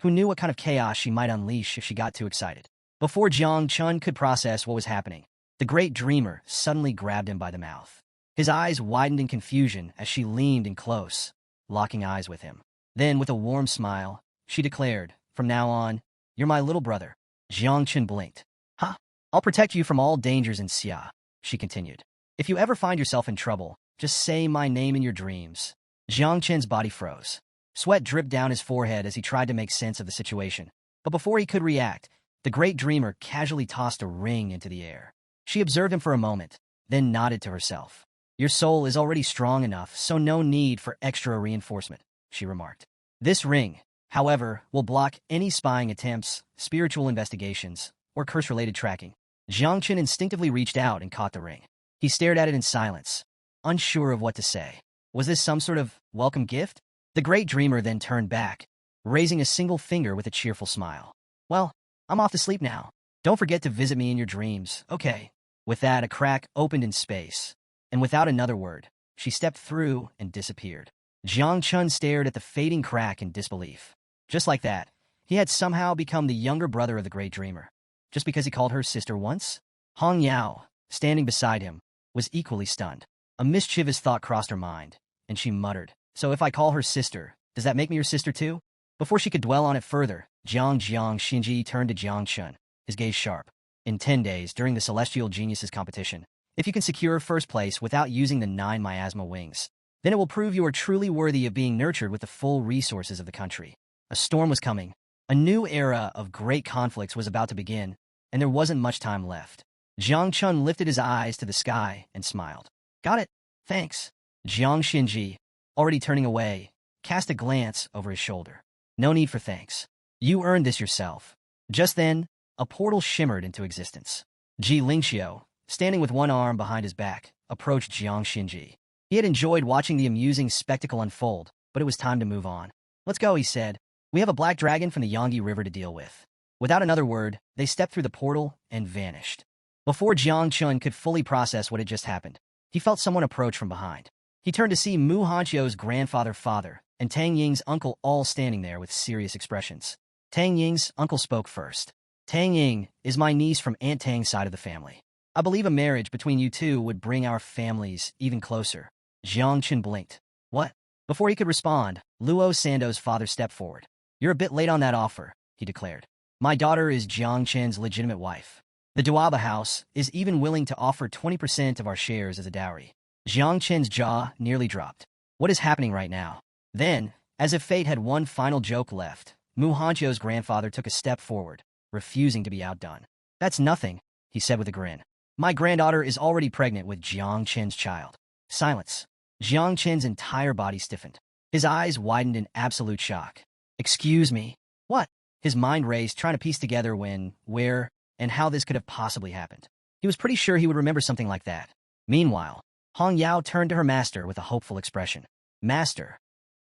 Who knew what kind of chaos she might unleash if she got too excited? Before Jiang Chun could process what was happening, the Great Dreamer suddenly grabbed him by the mouth. His eyes widened in confusion as she leaned in close, locking eyes with him. Then, with a warm smile, she declared, From now on, you're my little brother. Jiang Chen blinked. Huh? I'll protect you from all dangers in Xia, she continued. If you ever find yourself in trouble, just say my name in your dreams. Jiang Chen's body froze. Sweat dripped down his forehead as he tried to make sense of the situation. But before he could react, the great dreamer casually tossed a ring into the air. She observed him for a moment, then nodded to herself. Your soul is already strong enough, so no need for extra reinforcement, she remarked. This ring, however, will block any spying attempts, spiritual investigations, or curse-related tracking. Jiang Chen instinctively reached out and caught the ring. He stared at it in silence, unsure of what to say. Was this some sort of welcome gift? The great dreamer then turned back, raising a single finger with a cheerful smile. Well, I'm off to sleep now. Don't forget to visit me in your dreams, okay? With that, a crack opened in space, and without another word, she stepped through and disappeared. Jiang Chen stared at the fading crack in disbelief. Just like that, he had somehow become the younger brother of the great dreamer. Just because he called her sister once? Hong Yao, standing beside him, was equally stunned. A mischievous thought crossed her mind, and she muttered, so if I call her sister, does that make me your sister too? Before she could dwell on it further, Jiang Xinji turned to Jiang Chen, his gaze sharp. In 10 days, during the Celestial Geniuses competition, if you can secure first place without using the 9 miasma wings, then it will prove you are truly worthy of being nurtured with the full resources of the country. A storm was coming. A new era of great conflicts was about to begin, and there wasn't much time left. Jiang Chen lifted his eyes to the sky and smiled. Got it. Thanks. Jiang Xinji, already turning away, cast a glance over his shoulder. No need for thanks. You earned this yourself. Just then, a portal shimmered into existence. Ji Lingxiu, standing with one arm behind his back, approached Jiang Xinji. He had enjoyed watching the amusing spectacle unfold, but it was time to move on. Let's go, he said. We have a black dragon from the Yangtze River to deal with. Without another word, they stepped through the portal and vanished. Before Jiang Chen could fully process what had just happened, he felt someone approach from behind. He turned to see Mu Hanqiu's grandfather, and Tang Ying's uncle all standing there with serious expressions. Tang Ying's uncle spoke first. Tang Ying is my niece from Aunt Tang's side of the family. I believe a marriage between you two would bring our families even closer. Jiang Chen blinked. What? Before he could respond, Luo Sando's father stepped forward. You're a bit late on that offer, he declared. My daughter is Jiang Chen's legitimate wife. The Duaba house is even willing to offer 20% of our shares as a dowry. Jiang Chen's jaw nearly dropped. What is happening right now? Then, as if fate had one final joke left, Mu Hanqiu's grandfather took a step forward, refusing to be outdone. That's nothing, he said with a grin. My granddaughter is already pregnant with Jiang Chen's child. Silence. Jiang Chen's entire body stiffened. His eyes widened in absolute shock. Excuse me? What? His mind raced, trying to piece together when, where, and how this could have possibly happened. He was pretty sure he would remember something like that. Meanwhile, Hong Yao turned to her master with a hopeful expression. Master,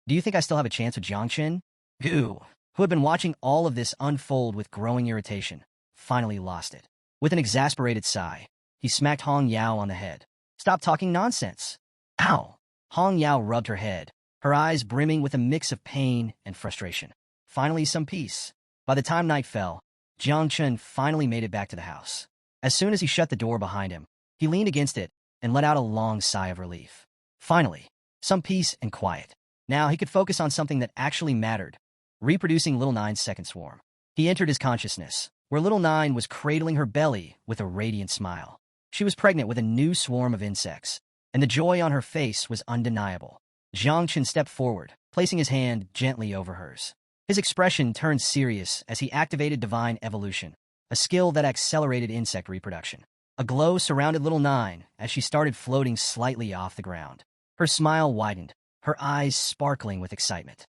do you think I still have a chance with Jiang Chen? Gu, who had been watching all of this unfold with growing irritation, finally lost it. With an exasperated sigh, he smacked Hong Yao on the head. Stop talking nonsense. Ow! Hong Yao rubbed her head, her eyes brimming with a mix of pain and frustration. Finally, some peace. By the time night fell, Jiang Chen finally made it back to the house. As soon as he shut the door behind him, he leaned against it and let out a long sigh of relief. Finally, some peace and quiet. Now he could focus on something that actually mattered, reproducing Little Nine's second swarm. He entered his consciousness, where Little Nine was cradling her belly with a radiant smile. She was pregnant with a new swarm of insects, and the joy on her face was undeniable. Jiang Chen stepped forward, placing his hand gently over hers. His expression turned serious as he activated Divine Evolution, a skill that accelerated insect reproduction. A glow surrounded Little Nine as she started floating slightly off the ground. Her smile widened, her eyes sparkling with excitement.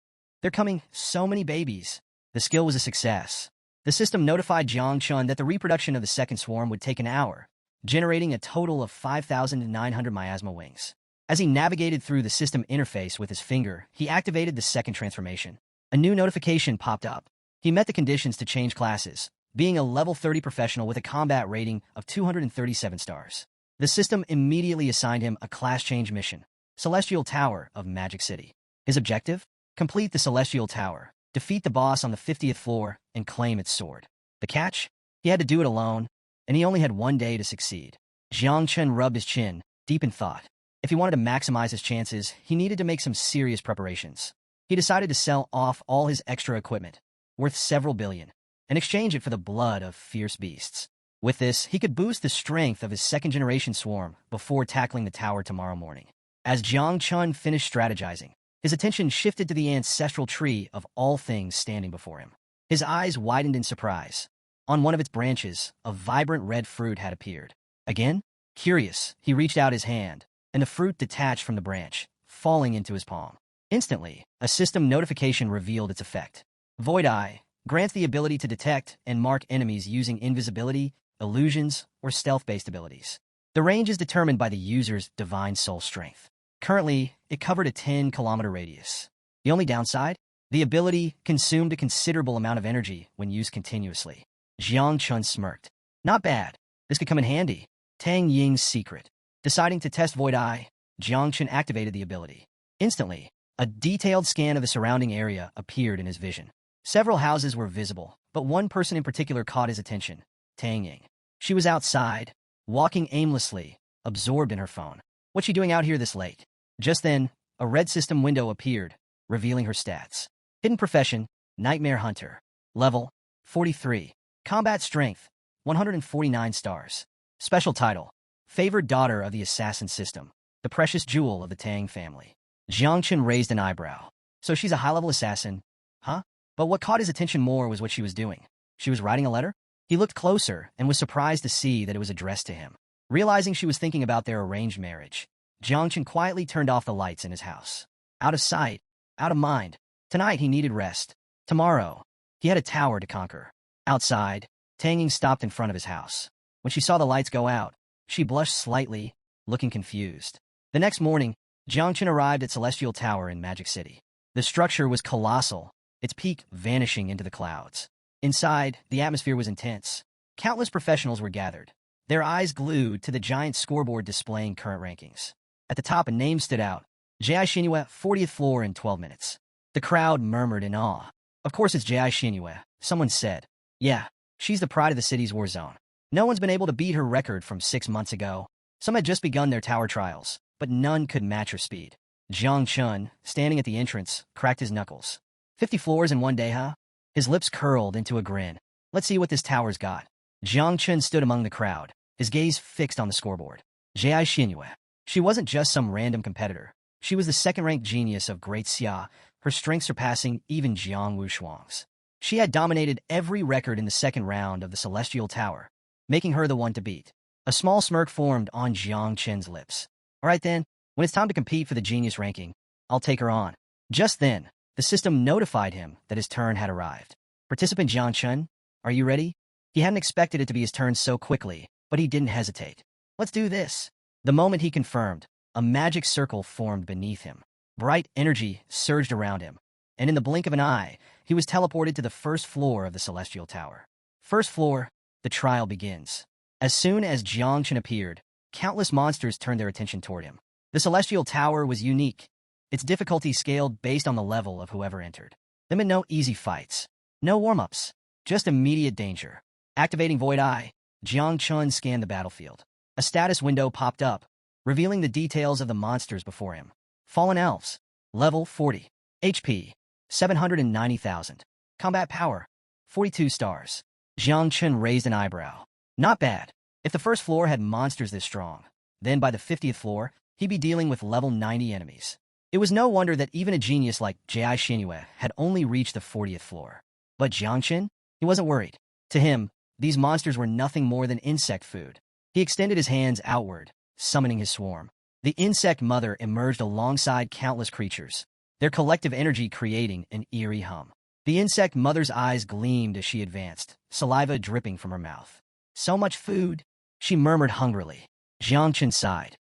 They're coming, so many babies. The skill was a success. The system notified Jiang Chen that the reproduction of the second swarm would take an hour, generating a total of 5,900 miasma wings. As he navigated through the system interface with his finger, he activated the second transformation. A new notification popped up. He met the conditions to change classes, being a level 30 professional with a combat rating of 237 stars. The system immediately assigned him a class change mission, Celestial Tower of Magic City. His objective? Complete the Celestial Tower, defeat the boss on the 50th floor, and claim its sword. The catch? He had to do it alone, and he only had one day to succeed. Jiang Chen rubbed his chin, deep in thought. If he wanted to maximize his chances, he needed to make some serious preparations. He decided to sell off all his extra equipment, worth several billion, and exchange it for the blood of fierce beasts. With this, he could boost the strength of his second-generation swarm before tackling the tower tomorrow morning. As Jiang Chun finished strategizing, his attention shifted to the ancestral tree of all things standing before him. His eyes widened in surprise. On one of its branches, a vibrant red fruit had appeared. Again, curious, he reached out his hand, and the fruit detached from the branch, falling into his palm. Instantly, a system notification revealed its effect. Void Eye grants the ability to detect and mark enemies using invisibility, illusions, or stealth-based abilities. The range is determined by the user's divine soul strength. Currently, it covered a 10-kilometer radius. The only downside? The ability consumed a considerable amount of energy when used continuously. Jiang Chun smirked. Not bad. This could come in handy. Tang Ying's secret. Deciding to test Void Eye, Jiang Chun activated the ability. Instantly, a detailed scan of the surrounding area appeared in his vision. Several houses were visible, but one person in particular caught his attention. Tang Ying. She was outside, walking aimlessly, absorbed in her phone. What's she doing out here this late? Just then, a red system window appeared, revealing her stats. Hidden profession, Nightmare Hunter. Level, 43. Combat strength, 149 stars. Special title, Favored Daughter of the Assassin System, the precious jewel of the Tang family. Jiang Chun raised an eyebrow. So she's a high-level assassin, huh? But what caught his attention more was what she was doing. She was writing a letter? He looked closer and was surprised to see that it was addressed to him. Realizing she was thinking about their arranged marriage, Jiang Chun quietly turned off the lights in his house. Out of sight, out of mind. Tonight he needed rest. Tomorrow, he had a tower to conquer. Outside, Tang Ying stopped in front of his house. When she saw the lights go out, she blushed slightly, looking confused. The next morning, Jiang Chun arrived at Celestial Tower in Magic City. The structure was colossal, its peak vanishing into the clouds. Inside, the atmosphere was intense. Countless professionals were gathered, their eyes glued to the giant scoreboard displaying current rankings. At the top, a name stood out. Jai Xinhua, 40th floor in 12 minutes. The crowd murmured in awe. Of course it's Jai Xinhua, someone said. Yeah, she's the pride of the city's war zone. No one's been able to beat her record from 6 months ago. Some had just begun their tower trials, but none could match her speed. Jiang Chun, standing at the entrance, cracked his knuckles. 50 floors in one day, huh? His lips curled into a grin. Let's see what this tower's got. Jiang Chun stood among the crowd, his gaze fixed on the scoreboard. Jai Xinhua. She wasn't just some random competitor. She was the second-ranked genius of Great Xia, her strength surpassing even Jiang Wushuang's. She had dominated every record in the second round of the Celestial Tower, making her the one to beat. A small smirk formed on Jiang Chun's lips. All right then, when it's time to compete for the genius ranking, I'll take her on. Just then, the system notified him that his turn had arrived. Participant Jiang Chun, are you ready? He hadn't expected it to be his turn so quickly, but he didn't hesitate. Let's do this. The moment he confirmed, a magic circle formed beneath him. Bright energy surged around him, and in the blink of an eye, he was teleported to the first floor of the Celestial Tower. First floor, the trial begins. As soon as Jiang Chun appeared, countless monsters turned their attention toward him. The Celestial Tower was unique. Its difficulty scaled based on the level of whoever entered. There were no easy fights, no warm-ups, just immediate danger. Activating Void Eye, Jiang Chun scanned the battlefield. A status window popped up, revealing the details of the monsters before him. Fallen Elves, level 40, HP, 790,000. Combat power, 42 stars. Jiang Chun raised an eyebrow. Not bad. If the first floor had monsters this strong, then by the 50th floor, he'd be dealing with level 90 enemies. It was no wonder that even a genius like Jai Xinhua had only reached the 40th floor. But Jiang Chun? He wasn't worried. To him, these monsters were nothing more than insect food. He extended his hands outward, summoning his swarm. The insect mother emerged alongside countless creatures, their collective energy creating an eerie hum. The insect mother's eyes gleamed as she advanced, saliva dripping from her mouth. So much food, she murmured hungrily. Jiang Chun sighed.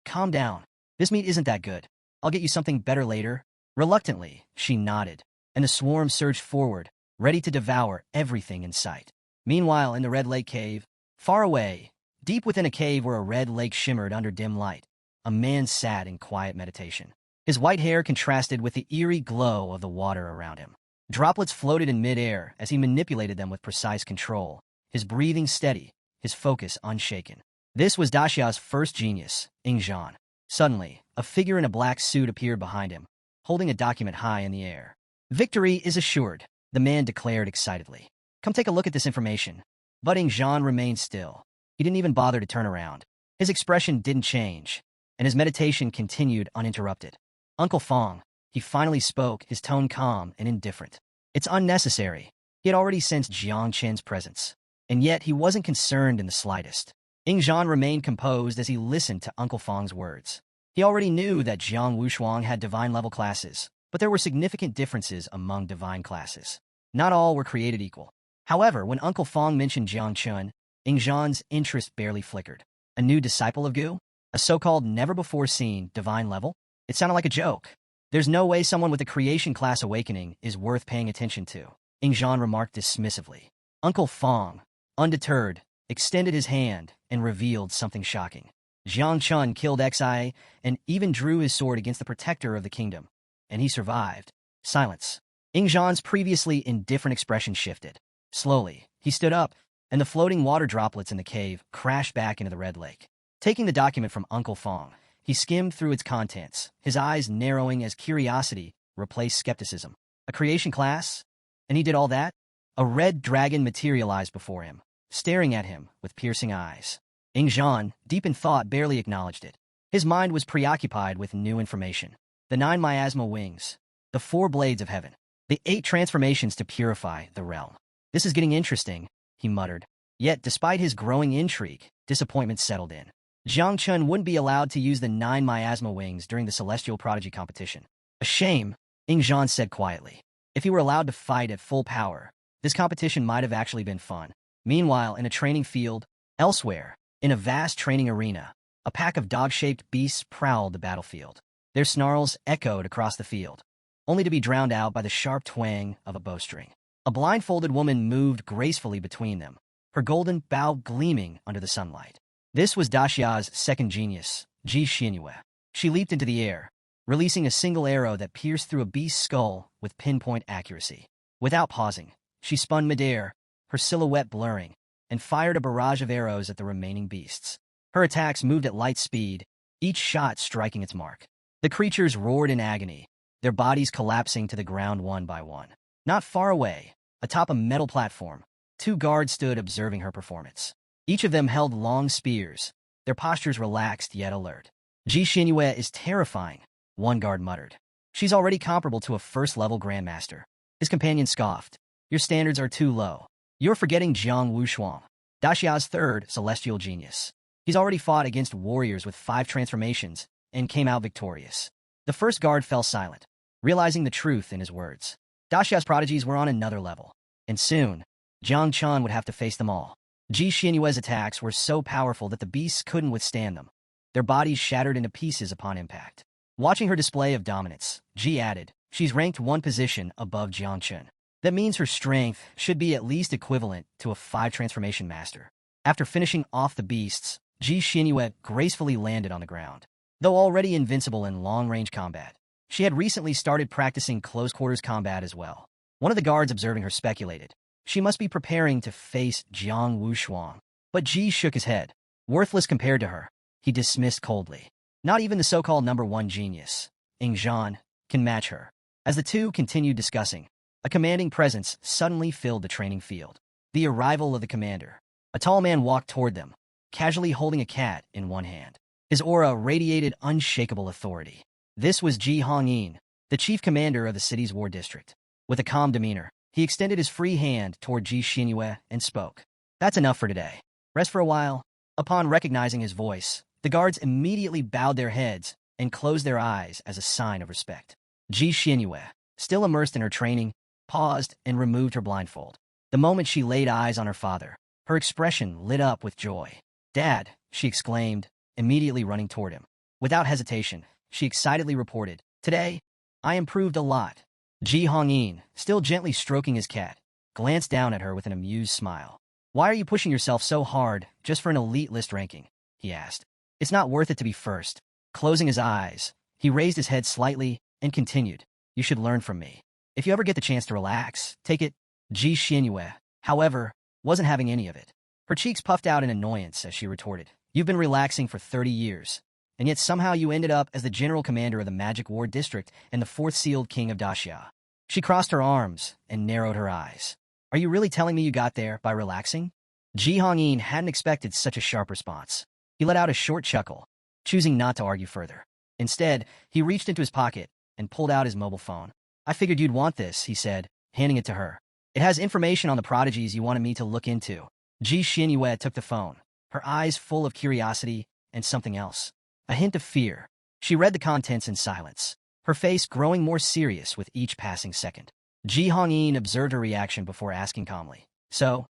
Calm down. This meat isn't that good. I'll get you something better later. Reluctantly, she nodded, and the swarm surged forward, ready to devour everything in sight. Meanwhile, in the Red Lake Cave, far away, deep within a cave where a red lake shimmered under dim light, a man sat in quiet meditation. His white hair contrasted with the eerie glow of the water around him. Droplets floated in midair as he manipulated them with precise control, his breathing steady, his focus unshaken. This was Daxia's first genius, Ingzhan. Suddenly, a figure in a black suit appeared behind him, holding a document high in the air. Victory is assured. the man declared excitedly. Come take a look at this information. Budding Jean remained still. He didn't even bother to turn around. His expression didn't change, and his meditation continued uninterrupted. Uncle Fong, he finally spoke, his tone calm and indifferent. It's unnecessary. He had already sensed Jiang Chen's presence, and yet he wasn't concerned in the slightest. Jean remained composed as he listened to Uncle Fong's words. He already knew that Jiang Wushuang had divine-level classes, but there were significant differences among divine classes. Not all were created equal. However, when Uncle Fong mentioned Jiang Chun, Jean's interest barely flickered. A new disciple of Gu? A so-called never-before-seen divine level? It sounded like a joke. There's no way someone with a creation class awakening is worth paying attention to, Jean remarked dismissively. Uncle Fong, undeterred, extended his hand and revealed something shocking. Jiang Chun killed Xia and even drew his sword against the protector of the kingdom, and he survived. Silence. Jean's previously indifferent expression shifted. Slowly, he stood up, and the floating water droplets in the cave crashed back into the red lake. Taking the document from Uncle Fong, he skimmed through its contents, his eyes narrowing as curiosity replaced skepticism. A creation class? And he did all that? A red dragon materialized before him, staring at him with piercing eyes. Jean, deep in thought, barely acknowledged it. His mind was preoccupied with new information. The 9 miasma wings, the 4 blades of heaven, the 8 transformations to purify the realm. This is getting interesting, he muttered. Yet, despite his growing intrigue, disappointment settled in. Jiang Chun wouldn't be allowed to use the 9 miasma wings during the Celestial Prodigy competition. A shame, Jean said quietly. If he were allowed to fight at full power, this competition might have actually been fun. Meanwhile, in a training field, elsewhere, in a vast training arena, a pack of dog-shaped beasts prowled the battlefield. Their snarls echoed across the field, only to be drowned out by the sharp twang of a bowstring. A blindfolded woman moved gracefully between them, her golden bow gleaming under the sunlight. This was Daxia's second genius, Ji Xinyue. She leaped into the air, releasing a single arrow that pierced through a beast's skull with pinpoint accuracy. Without pausing, she spun midair, her silhouette blurring, and fired a barrage of arrows at the remaining beasts. Her attacks moved at light speed, each shot striking its mark. The creatures roared in agony, their bodies collapsing to the ground one by one. Not far away, atop a metal platform, 2 guards stood observing her performance. Each of them held long spears, their postures relaxed yet alert. Ji Xinyue is terrifying, one guard muttered. She's already comparable to a first-level grandmaster. His companion scoffed. Your standards are too low. You're forgetting Jiang Wushuang, Daxia's third celestial genius. He's already fought against warriors with 5 transformations and came out victorious. The first guard fell silent, realizing the truth in his words. Daxia's prodigies were on another level, and soon, Jiang Chun would have to face them all. Ji Xinyue's attacks were so powerful that the beasts couldn't withstand them. Their bodies shattered into pieces upon impact. Watching her display of dominance, Ji added, she's ranked 1 position above Jiang Chun. That means her strength should be at least equivalent to a 5 transformation master. After finishing off the beasts, Ji Xinyue gracefully landed on the ground. Though already invincible in long-range combat, she had recently started practicing close-quarters combat as well. One of the guards observing her speculated, she must be preparing to face Jiang Wushuang. But Ji shook his head. Worthless compared to her, he dismissed coldly. Not even the so-called number 1 genius, Jean, can match her. As the two continued discussing, a commanding presence suddenly filled the training field. The arrival of the commander. A tall man walked toward them, casually holding a cat in one hand. His aura radiated unshakable authority. This was Ji Hongyin, the chief commander of the city's war district. With a calm demeanor, he extended his free hand toward Ji Xinyue and spoke. That's enough for today. Rest for a while. Upon recognizing his voice, the guards immediately bowed their heads and closed their eyes as a sign of respect. Ji Xinyue, still immersed in her training, paused and removed her blindfold. The moment she laid eyes on her father, her expression lit up with joy. Dad, she exclaimed, immediately running toward him. Without hesitation, she excitedly reported, today, I improved a lot. Ji Hongyin, still gently stroking his cat, glanced down at her with an amused smile. Why are you pushing yourself so hard just for an elite list ranking? He asked. It's not worth it to be first. Closing his eyes, he raised his head slightly and continued. You should learn from me. If you ever get the chance to relax, take it. Ji Xinyue, however, wasn't having any of it. Her cheeks puffed out in annoyance as she retorted. You've been relaxing for 30 years, and yet somehow you ended up as the general commander of the Magic War District and the 4th sealed king of Daxia. She crossed her arms and narrowed her eyes. Are you really telling me you got there by relaxing? Ji Hongyin hadn't expected such a sharp response. He let out a short chuckle, choosing not to argue further. Instead, he reached into his pocket and pulled out his mobile phone. I figured you'd want this, he said, handing it to her. It has information on the prodigies you wanted me to look into. Ji Xinyue took the phone, her eyes full of curiosity and something else. A hint of fear. She read the contents in silence, her face growing more serious with each passing second. Ji Hongyin observed her reaction before asking calmly, So,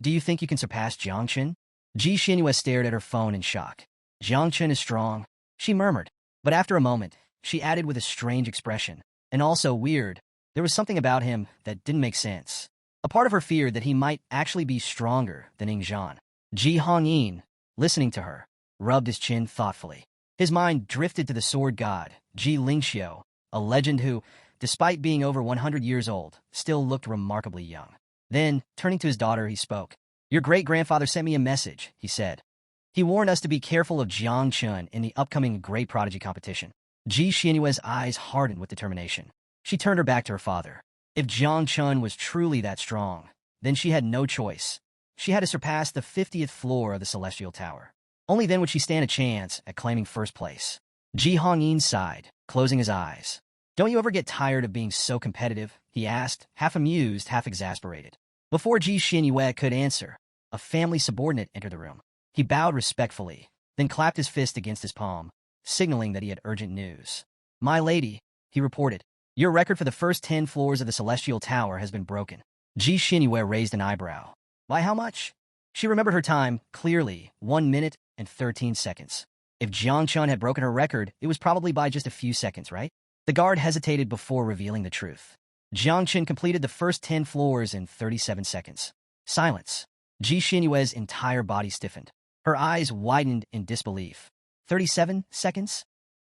do you think you can surpass Jiang Chen? Ji Xinyue stared at her phone in shock. Jiang Chen is strong, she murmured. But after a moment, she added with a strange expression, and also weird. There was something about him that didn't make sense. A part of her feared that he might actually be stronger than Ing Zhan. Ji Hongyin, listening to her, rubbed his chin thoughtfully. His mind drifted to the sword god, Ji Lingxiu, a legend who, despite being over 100 years old, still looked remarkably young. Then, turning to his daughter, he spoke. Your great-grandfather sent me a message, he said. He warned us to be careful of Jiang Chen in the upcoming Great Prodigy competition. Ji Xinyue's eyes hardened with determination. She turned her back to her father. If Jiang Chen was truly that strong, then she had no choice. She had to surpass the 50th floor of the Celestial Tower. Only then would she stand a chance at claiming first place. Ji Hongyin sighed, closing his eyes. Don't you ever get tired of being so competitive? He asked, half amused, half exasperated. Before Ji Xinyue could answer, a family subordinate entered the room. He bowed respectfully, then clapped his fist against his palm, signaling that he had urgent news. My lady, he reported, your record for the first 10 floors of the Celestial Tower has been broken. Ji Xinyue raised an eyebrow. By how much? She remembered her time clearly, 1 minute and 13 seconds. If Jiang Chen had broken her record, it was probably by just a few seconds, right? The guard hesitated before revealing the truth. Jiang Chen completed the first 10 floors in 37 seconds. Silence. Ji Xinyue's entire body stiffened. Her eyes widened in disbelief. 37 seconds?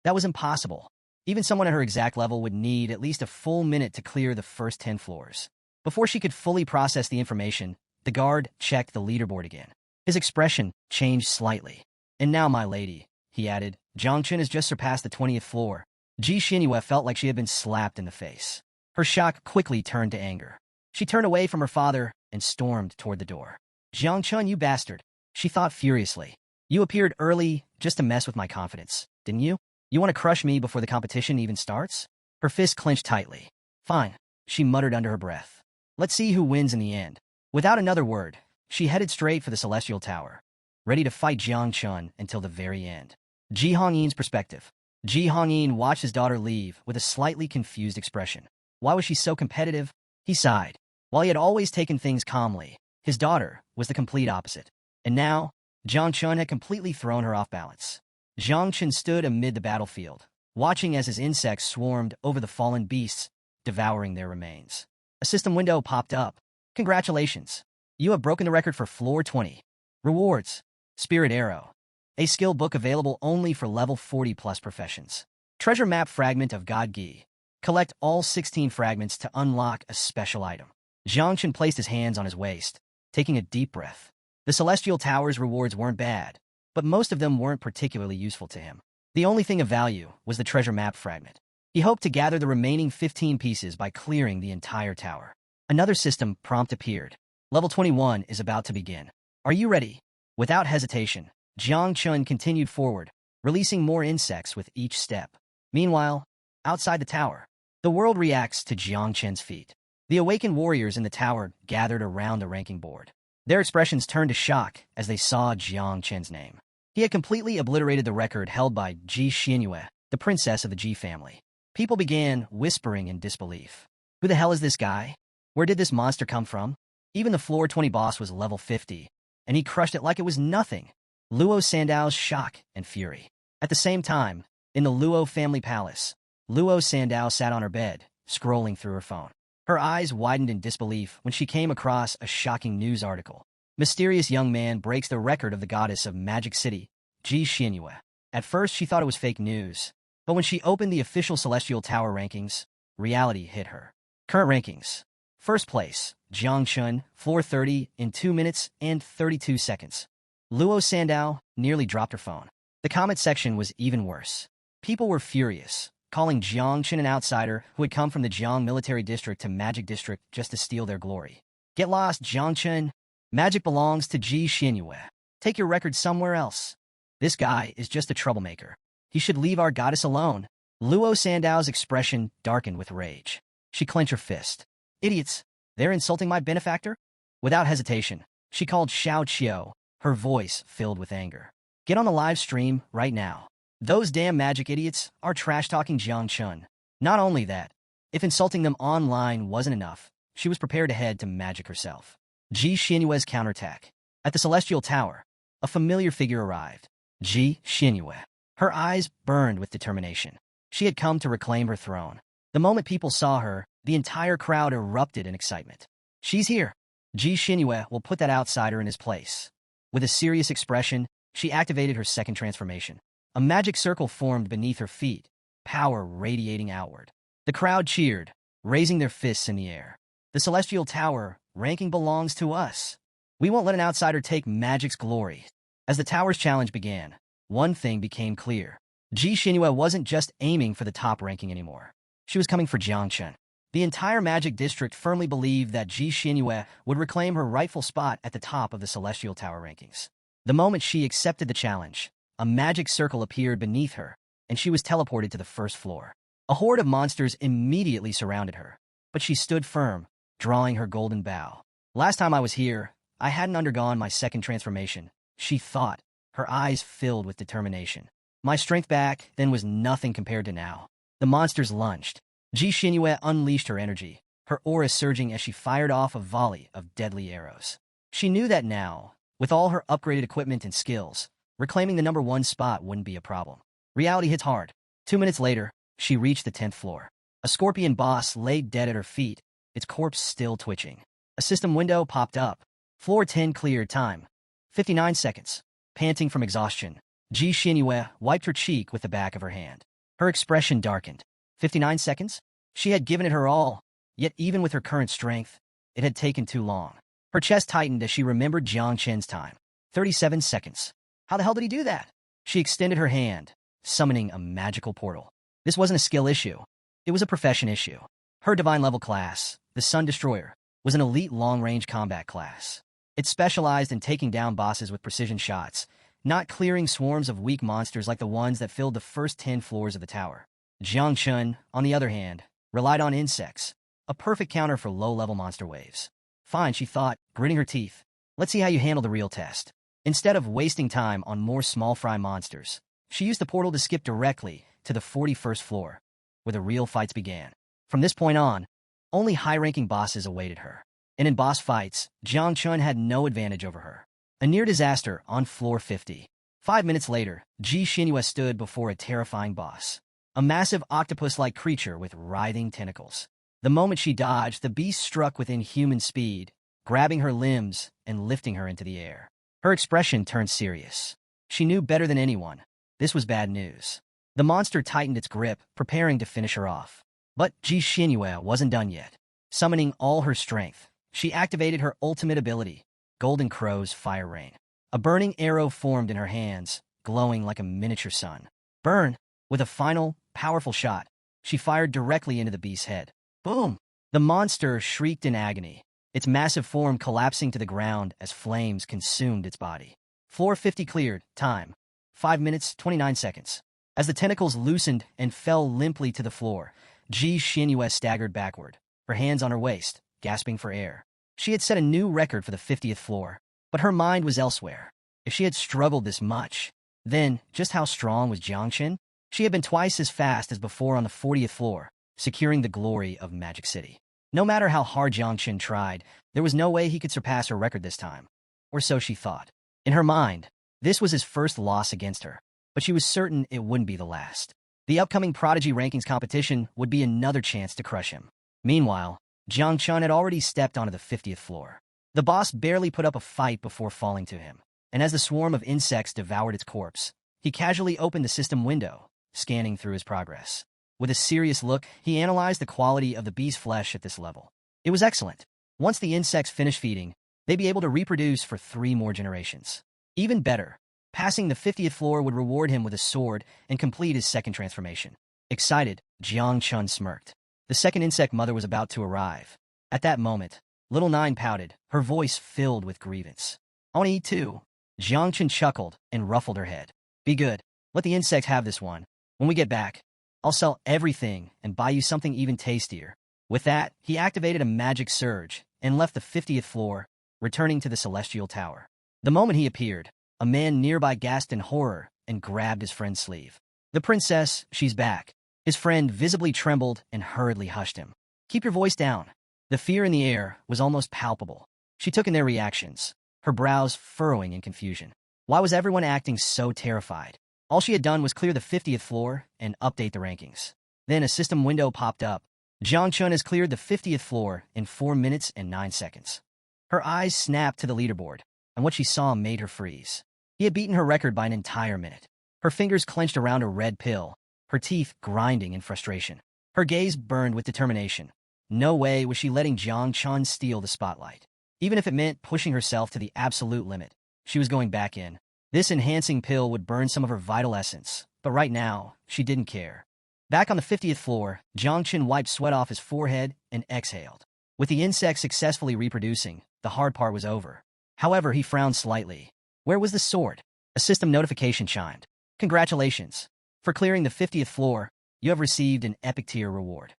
That was impossible. Even someone at her exact level would need at least a full minute to clear the first 10 floors. Before she could fully process the information, the guard checked the leaderboard again. His expression changed slightly. And now, my lady, he added, Jiang Chen has just surpassed the 20th floor. Ji Xinyue felt like she had been slapped in the face. Her shock quickly turned to anger. She turned away from her father and stormed toward the door. Jiang Chen, you bastard, she thought furiously. You appeared early just to mess with my confidence, didn't you? You want to crush me before the competition even starts? Her fist clenched tightly. Fine, she muttered under her breath. Let's see who wins in the end. Without another word, she headed straight for the Celestial Tower, ready to fight Jiang Chen until the very end. Ji Hongyin's perspective. Ji Hongyin watched his daughter leave with a slightly confused expression. Why was she so competitive? He sighed. While he had always taken things calmly, his daughter was the complete opposite. And now, Jiang Chen had completely thrown her off balance. Jiang Chen stood amid the battlefield, watching as his insects swarmed over the fallen beasts, devouring their remains. A system window popped up. Congratulations. You have broken the record for floor 20. Rewards. Spirit Arrow. A skill book available only for level 40+ professions. Treasure map fragment of God Gi. Collect all 16 fragments to unlock a special item. Jiang Chen placed his hands on his waist, taking a deep breath. The Celestial Tower's rewards weren't bad, but most of them weren't particularly useful to him. The only thing of value was the treasure map fragment. He hoped to gather the remaining 15 pieces by clearing the entire tower. Another system prompt appeared. Level 21 is about to begin. Are you ready? Without hesitation, Jiang Chen continued forward, releasing more insects with each step. Meanwhile, outside the tower, the world reacts to Jiang Chen's feat. The awakened warriors in the tower gathered around the ranking board. Their expressions turned to shock as they saw Jiang Chen's name. He had completely obliterated the record held by Ji Xinyue, the princess of the Ji family. People began whispering in disbelief. Who the hell is this guy? Where did this monster come from? Even the floor 20 boss was level 50, and he crushed it like it was nothing. Luo Sandao's shock and fury. At the same time, in the Luo family palace, Luo Sandao sat on her bed, scrolling through her phone. Her eyes widened in disbelief when she came across a shocking news article. Mysterious young man breaks the record of the goddess of Magic City, Ji Xinyue. At first, she thought it was fake news, but when she opened the official Celestial Tower rankings, reality hit her. Current rankings. First place, Jiang Chen, floor 30 in 2 minutes and 32 seconds. Luo Sandao nearly dropped her phone. The comment section was even worse. People were furious, calling Jiangchen an outsider who had come from the Jiang military district to Magic District just to steal their glory. Get lost, Jiangchen. Magic belongs to Ji Xinyue. Take your record somewhere else. This guy is just a troublemaker. He should leave our goddess alone. Luo Sandao's expression darkened with rage. She clenched her fist. Idiots! They're insulting my benefactor? Without hesitation, she called Xiao Qiu, her voice filled with anger. Get on the live stream right now. Those damn magic idiots are trash-talking Jiangchen. Not only that, if insulting them online wasn't enough, she was prepared to head to magic herself. Ji Xinyue's counterattack. At the Celestial Tower, a familiar figure arrived. Ji Xinyue. Her eyes burned with determination. She had come to reclaim her throne. The moment people saw her, the entire crowd erupted in excitement. She's here. Ji Xinyue will put that outsider in his place. With a serious expression, she activated her second transformation. A magic circle formed beneath her feet, power radiating outward. The crowd cheered, raising their fists in the air. The Celestial Tower ranking belongs to us. We won't let an outsider take magic's glory. As the tower's challenge began, one thing became clear. Ji Xinyue wasn't just aiming for the top ranking anymore. She was coming for Jiangchen. The entire Magic District firmly believed that Ji Xinyue would reclaim her rightful spot at the top of the Celestial Tower rankings. The moment she accepted the challenge, a magic circle appeared beneath her, and she was teleported to the first floor. A horde of monsters immediately surrounded her, but she stood firm, drawing her golden bow. Last time I was here, I hadn't undergone my second transformation, she thought, her eyes filled with determination. My strength back then was nothing compared to now. The monsters lunged. Ji Xinyue unleashed her energy, her aura surging as she fired off a volley of deadly arrows. She knew that now, with all her upgraded equipment and skills, reclaiming the #1 spot wouldn't be a problem. Reality hits hard. 2 minutes later, she reached the 10th floor. A scorpion boss lay dead at her feet, its corpse still twitching. A system window popped up. Floor 10 cleared. Time. 59 seconds. Panting from exhaustion, Ji Xinyue wiped her cheek with the back of her hand. Her expression darkened. 59 seconds? She had given it her all, yet even with her current strength, it had taken too long. Her chest tightened as she remembered Jiangchen's time. 37 seconds. How the hell did he do that? She extended her hand, summoning a magical portal. This wasn't a skill issue. It was a profession issue. Her divine level class, the Sun Destroyer, was an elite long-range combat class. It specialized in taking down bosses with precision shots, not clearing swarms of weak monsters like the ones that filled the first 10 floors of the tower. Jiangchen, on the other hand, relied on insects, a perfect counter for low-level monster waves. Fine, she thought, gritting her teeth. Let's see how you handle the real test. Instead of wasting time on more small-fry monsters, she used the portal to skip directly to the 41st floor, where the real fights began. From this point on, only high-ranking bosses awaited her. And in boss fights, Jiangchen had no advantage over her. A near disaster on floor 50. 5 minutes later, Ji Xinyue stood before a terrifying boss. A massive octopus-like creature with writhing tentacles. The moment she dodged, the beast struck with inhuman speed, grabbing her limbs and lifting her into the air. Her expression turned serious. She knew better than anyone. This was bad news. The monster tightened its grip, preparing to finish her off. But Ji Xinyue wasn't done yet. Summoning all her strength, she activated her ultimate ability, Golden Crow's Fire Rain. A burning arrow formed in her hands, glowing like a miniature sun. Burn! With a final, powerful shot, she fired directly into the beast's head. Boom! The monster shrieked in agony, its massive form collapsing to the ground as flames consumed its body. Floor 50 cleared. Time. 5 minutes, 29 seconds. As the tentacles loosened and fell limply to the floor, Ji Xinyue staggered backward, her hands on her waist, gasping for air. She had set a new record for the 50th floor, but her mind was elsewhere. If she had struggled this much, then just how strong was Jiangchen? She had been twice as fast as before on the 40th floor, securing the glory of Magic City. No matter how hard Jiangchen tried, there was no way he could surpass her record this time. Or so she thought. In her mind, this was his first loss against her, but she was certain it wouldn't be the last. The upcoming Prodigy Rankings competition would be another chance to crush him. Meanwhile, Jiangchen had already stepped onto the 50th floor. The boss barely put up a fight before falling to him, and as the swarm of insects devoured its corpse, he casually opened the system window, scanning through his progress. With a serious look, he analyzed the quality of the beast's flesh at this level. It was excellent. Once the insects finished feeding, they'd be able to reproduce for 3 more generations. Even better, passing the 50th floor would reward him with a sword and complete his second transformation. Excited, Jiang Chun smirked. The second insect mother was about to arrive. At that moment, little Nine pouted, her voice filled with grievance. "I want to eat too." Jiang Chun chuckled and ruffled her head. "Be good. Let the insects have this one. When we get back, I'll sell everything and buy you something even tastier." With that, he activated a magic surge and left the 50th floor, returning to the Celestial Tower. The moment he appeared, a man nearby gasped in horror and grabbed his friend's sleeve. "The princess, she's back." His friend visibly trembled and hurriedly hushed him. "Keep your voice down." The fear in the air was almost palpable. She took in their reactions, her brows furrowing in confusion. Why was everyone acting so terrified? All she had done was clear the 50th floor and update the rankings. Then a system window popped up. Jiang Chun has cleared the 50th floor in 4 minutes and 9 seconds. Her eyes snapped to the leaderboard, and what she saw made her freeze. He had beaten her record by an entire minute. Her fingers clenched around a red pill, her teeth grinding in frustration. Her gaze burned with determination. No way was she letting Jiang Chun steal the spotlight. Even if it meant pushing herself to the absolute limit, she was going back in. This enhancing pill would burn some of her vital essence, but right now, she didn't care. Back on the 50th floor, Jiang Chun wiped sweat off his forehead and exhaled. With the insects successfully reproducing, the hard part was over. However, he frowned slightly. Where was the sword? A system notification chimed. "Congratulations. For clearing the 50th floor, you have received an epic tier reward."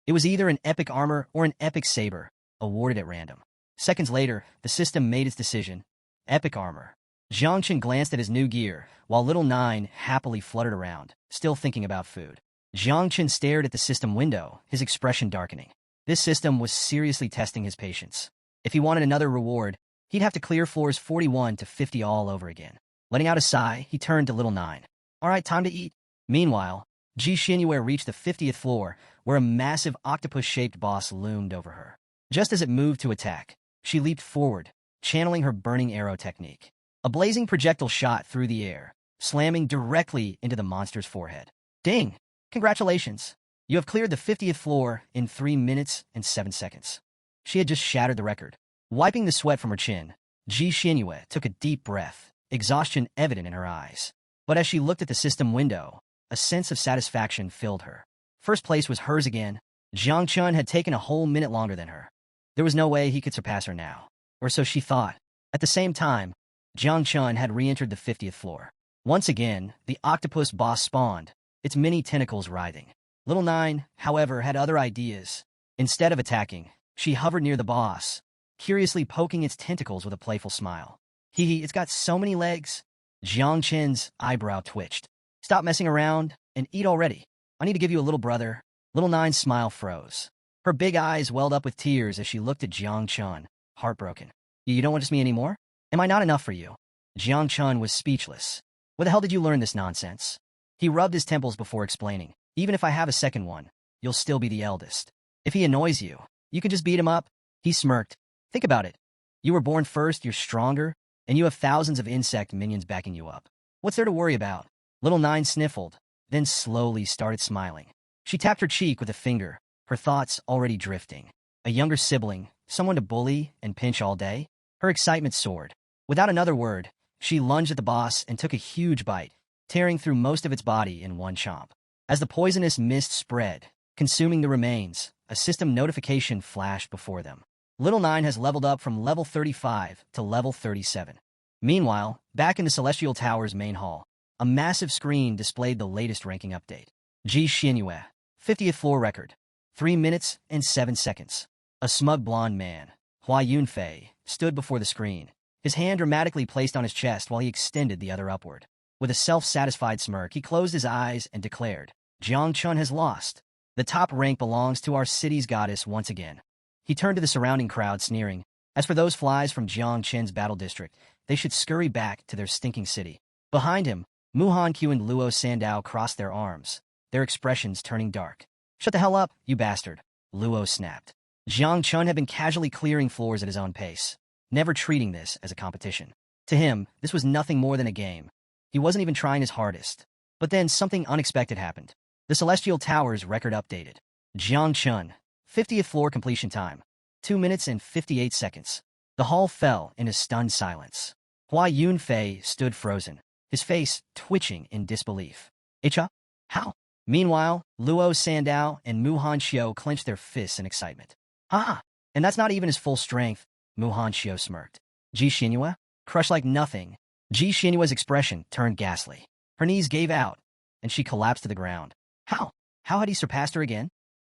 It was either an epic armor or an epic saber, awarded at random. Seconds later, the system made its decision. Epic armor. Jiang Chun glanced at his new gear, while little Nine happily fluttered around, still thinking about food. Jiang Chun stared at the system window, his expression darkening. This system was seriously testing his patience. If he wanted another reward, he'd have to clear floors 41 to 50 all over again. Letting out a sigh, he turned to little Nine. "All right, time to eat." Meanwhile, Ji Xinyue reached the 50th floor, where a massive octopus-shaped boss loomed over her. Just as it moved to attack, she leaped forward, channeling her burning arrow technique. A blazing projectile shot through the air, slamming directly into the monster's forehead. "Ding! Congratulations! You have cleared the 50th floor in 3 minutes and 7 seconds." She had just shattered the record. Wiping the sweat from her chin, Ji Xinyue took a deep breath, exhaustion evident in her eyes. But as she looked at the system window, a sense of satisfaction filled her. First place was hers again. Jiang Chun had taken a whole minute longer than her. There was no way he could surpass her now. Or so she thought. At the same time, Jiang Chun had re-entered the 50th floor. Once again, the octopus boss spawned, its many tentacles writhing. Little Nine, however, had other ideas. Instead of attacking, she hovered near the boss, curiously poking its tentacles with a playful smile. "Hee hee, it's got so many legs." Jiang Chun's eyebrow twitched. "Stop messing around and eat already. I need to give you a little brother." Little Nine's smile froze. Her big eyes welled up with tears as she looked at Jiang Chun, heartbroken. "You don't want to see me anymore? Am I not enough for you?" Jiang Chun was speechless. "Where the hell did you learn this nonsense?" He rubbed his temples before explaining. "Even if I have a second one, you'll still be the eldest. If he annoys you, you can just beat him up." He smirked. "Think about it. You were born first, you're stronger, and you have thousands of insect minions backing you up. What's there to worry about?" Little Nine sniffled, then slowly started smiling. She tapped her cheek with a finger, her thoughts already drifting. A younger sibling, someone to bully and pinch all day? Her excitement soared. Without another word, she lunged at the boss and took a huge bite, tearing through most of its body in one chomp. As the poisonous mist spread, consuming the remains, a system notification flashed before them. Little Nine has leveled up from level 35 to level 37. Meanwhile, back in the Celestial Tower's main hall, a massive screen displayed the latest ranking update. Ji Xinyue, 50th floor record, 3 minutes and 7 seconds. A smug blonde man, Hua Yunfei, stood before the screen, his hand dramatically placed on his chest while he extended the other upward. With a self-satisfied smirk, he closed his eyes and declared, "Jiang Chun has lost. The top rank belongs to our city's goddess once again." He turned to the surrounding crowd, sneering. As for those flies from Jiang Chen's battle district, they should scurry back to their stinking city. Behind him, Muhan Q and Luo Sandao crossed their arms, their expressions turning dark. "Shut the hell up, you bastard," Luo snapped. Jiang Chun had been casually clearing floors at his own pace, never treating this as a competition. To him, this was nothing more than a game. He wasn't even trying his hardest. But then something unexpected happened. The Celestial Tower's record updated. Jiang Chun, 50th floor completion time, 2 minutes and 58 seconds. The hall fell in a stunned silence. Hua Yunfei stood frozen, his face twitching in disbelief. "Icha? How?" Meanwhile, Luo Sandao and Muhan Xiao clenched their fists in excitement. Ah, and that's not even his full strength, Muhan Xiao smirked. Ji Xinhua? Crushed like nothing. Ji Xinhua's expression turned ghastly. Her knees gave out, and she collapsed to the ground. How? How had he surpassed her again?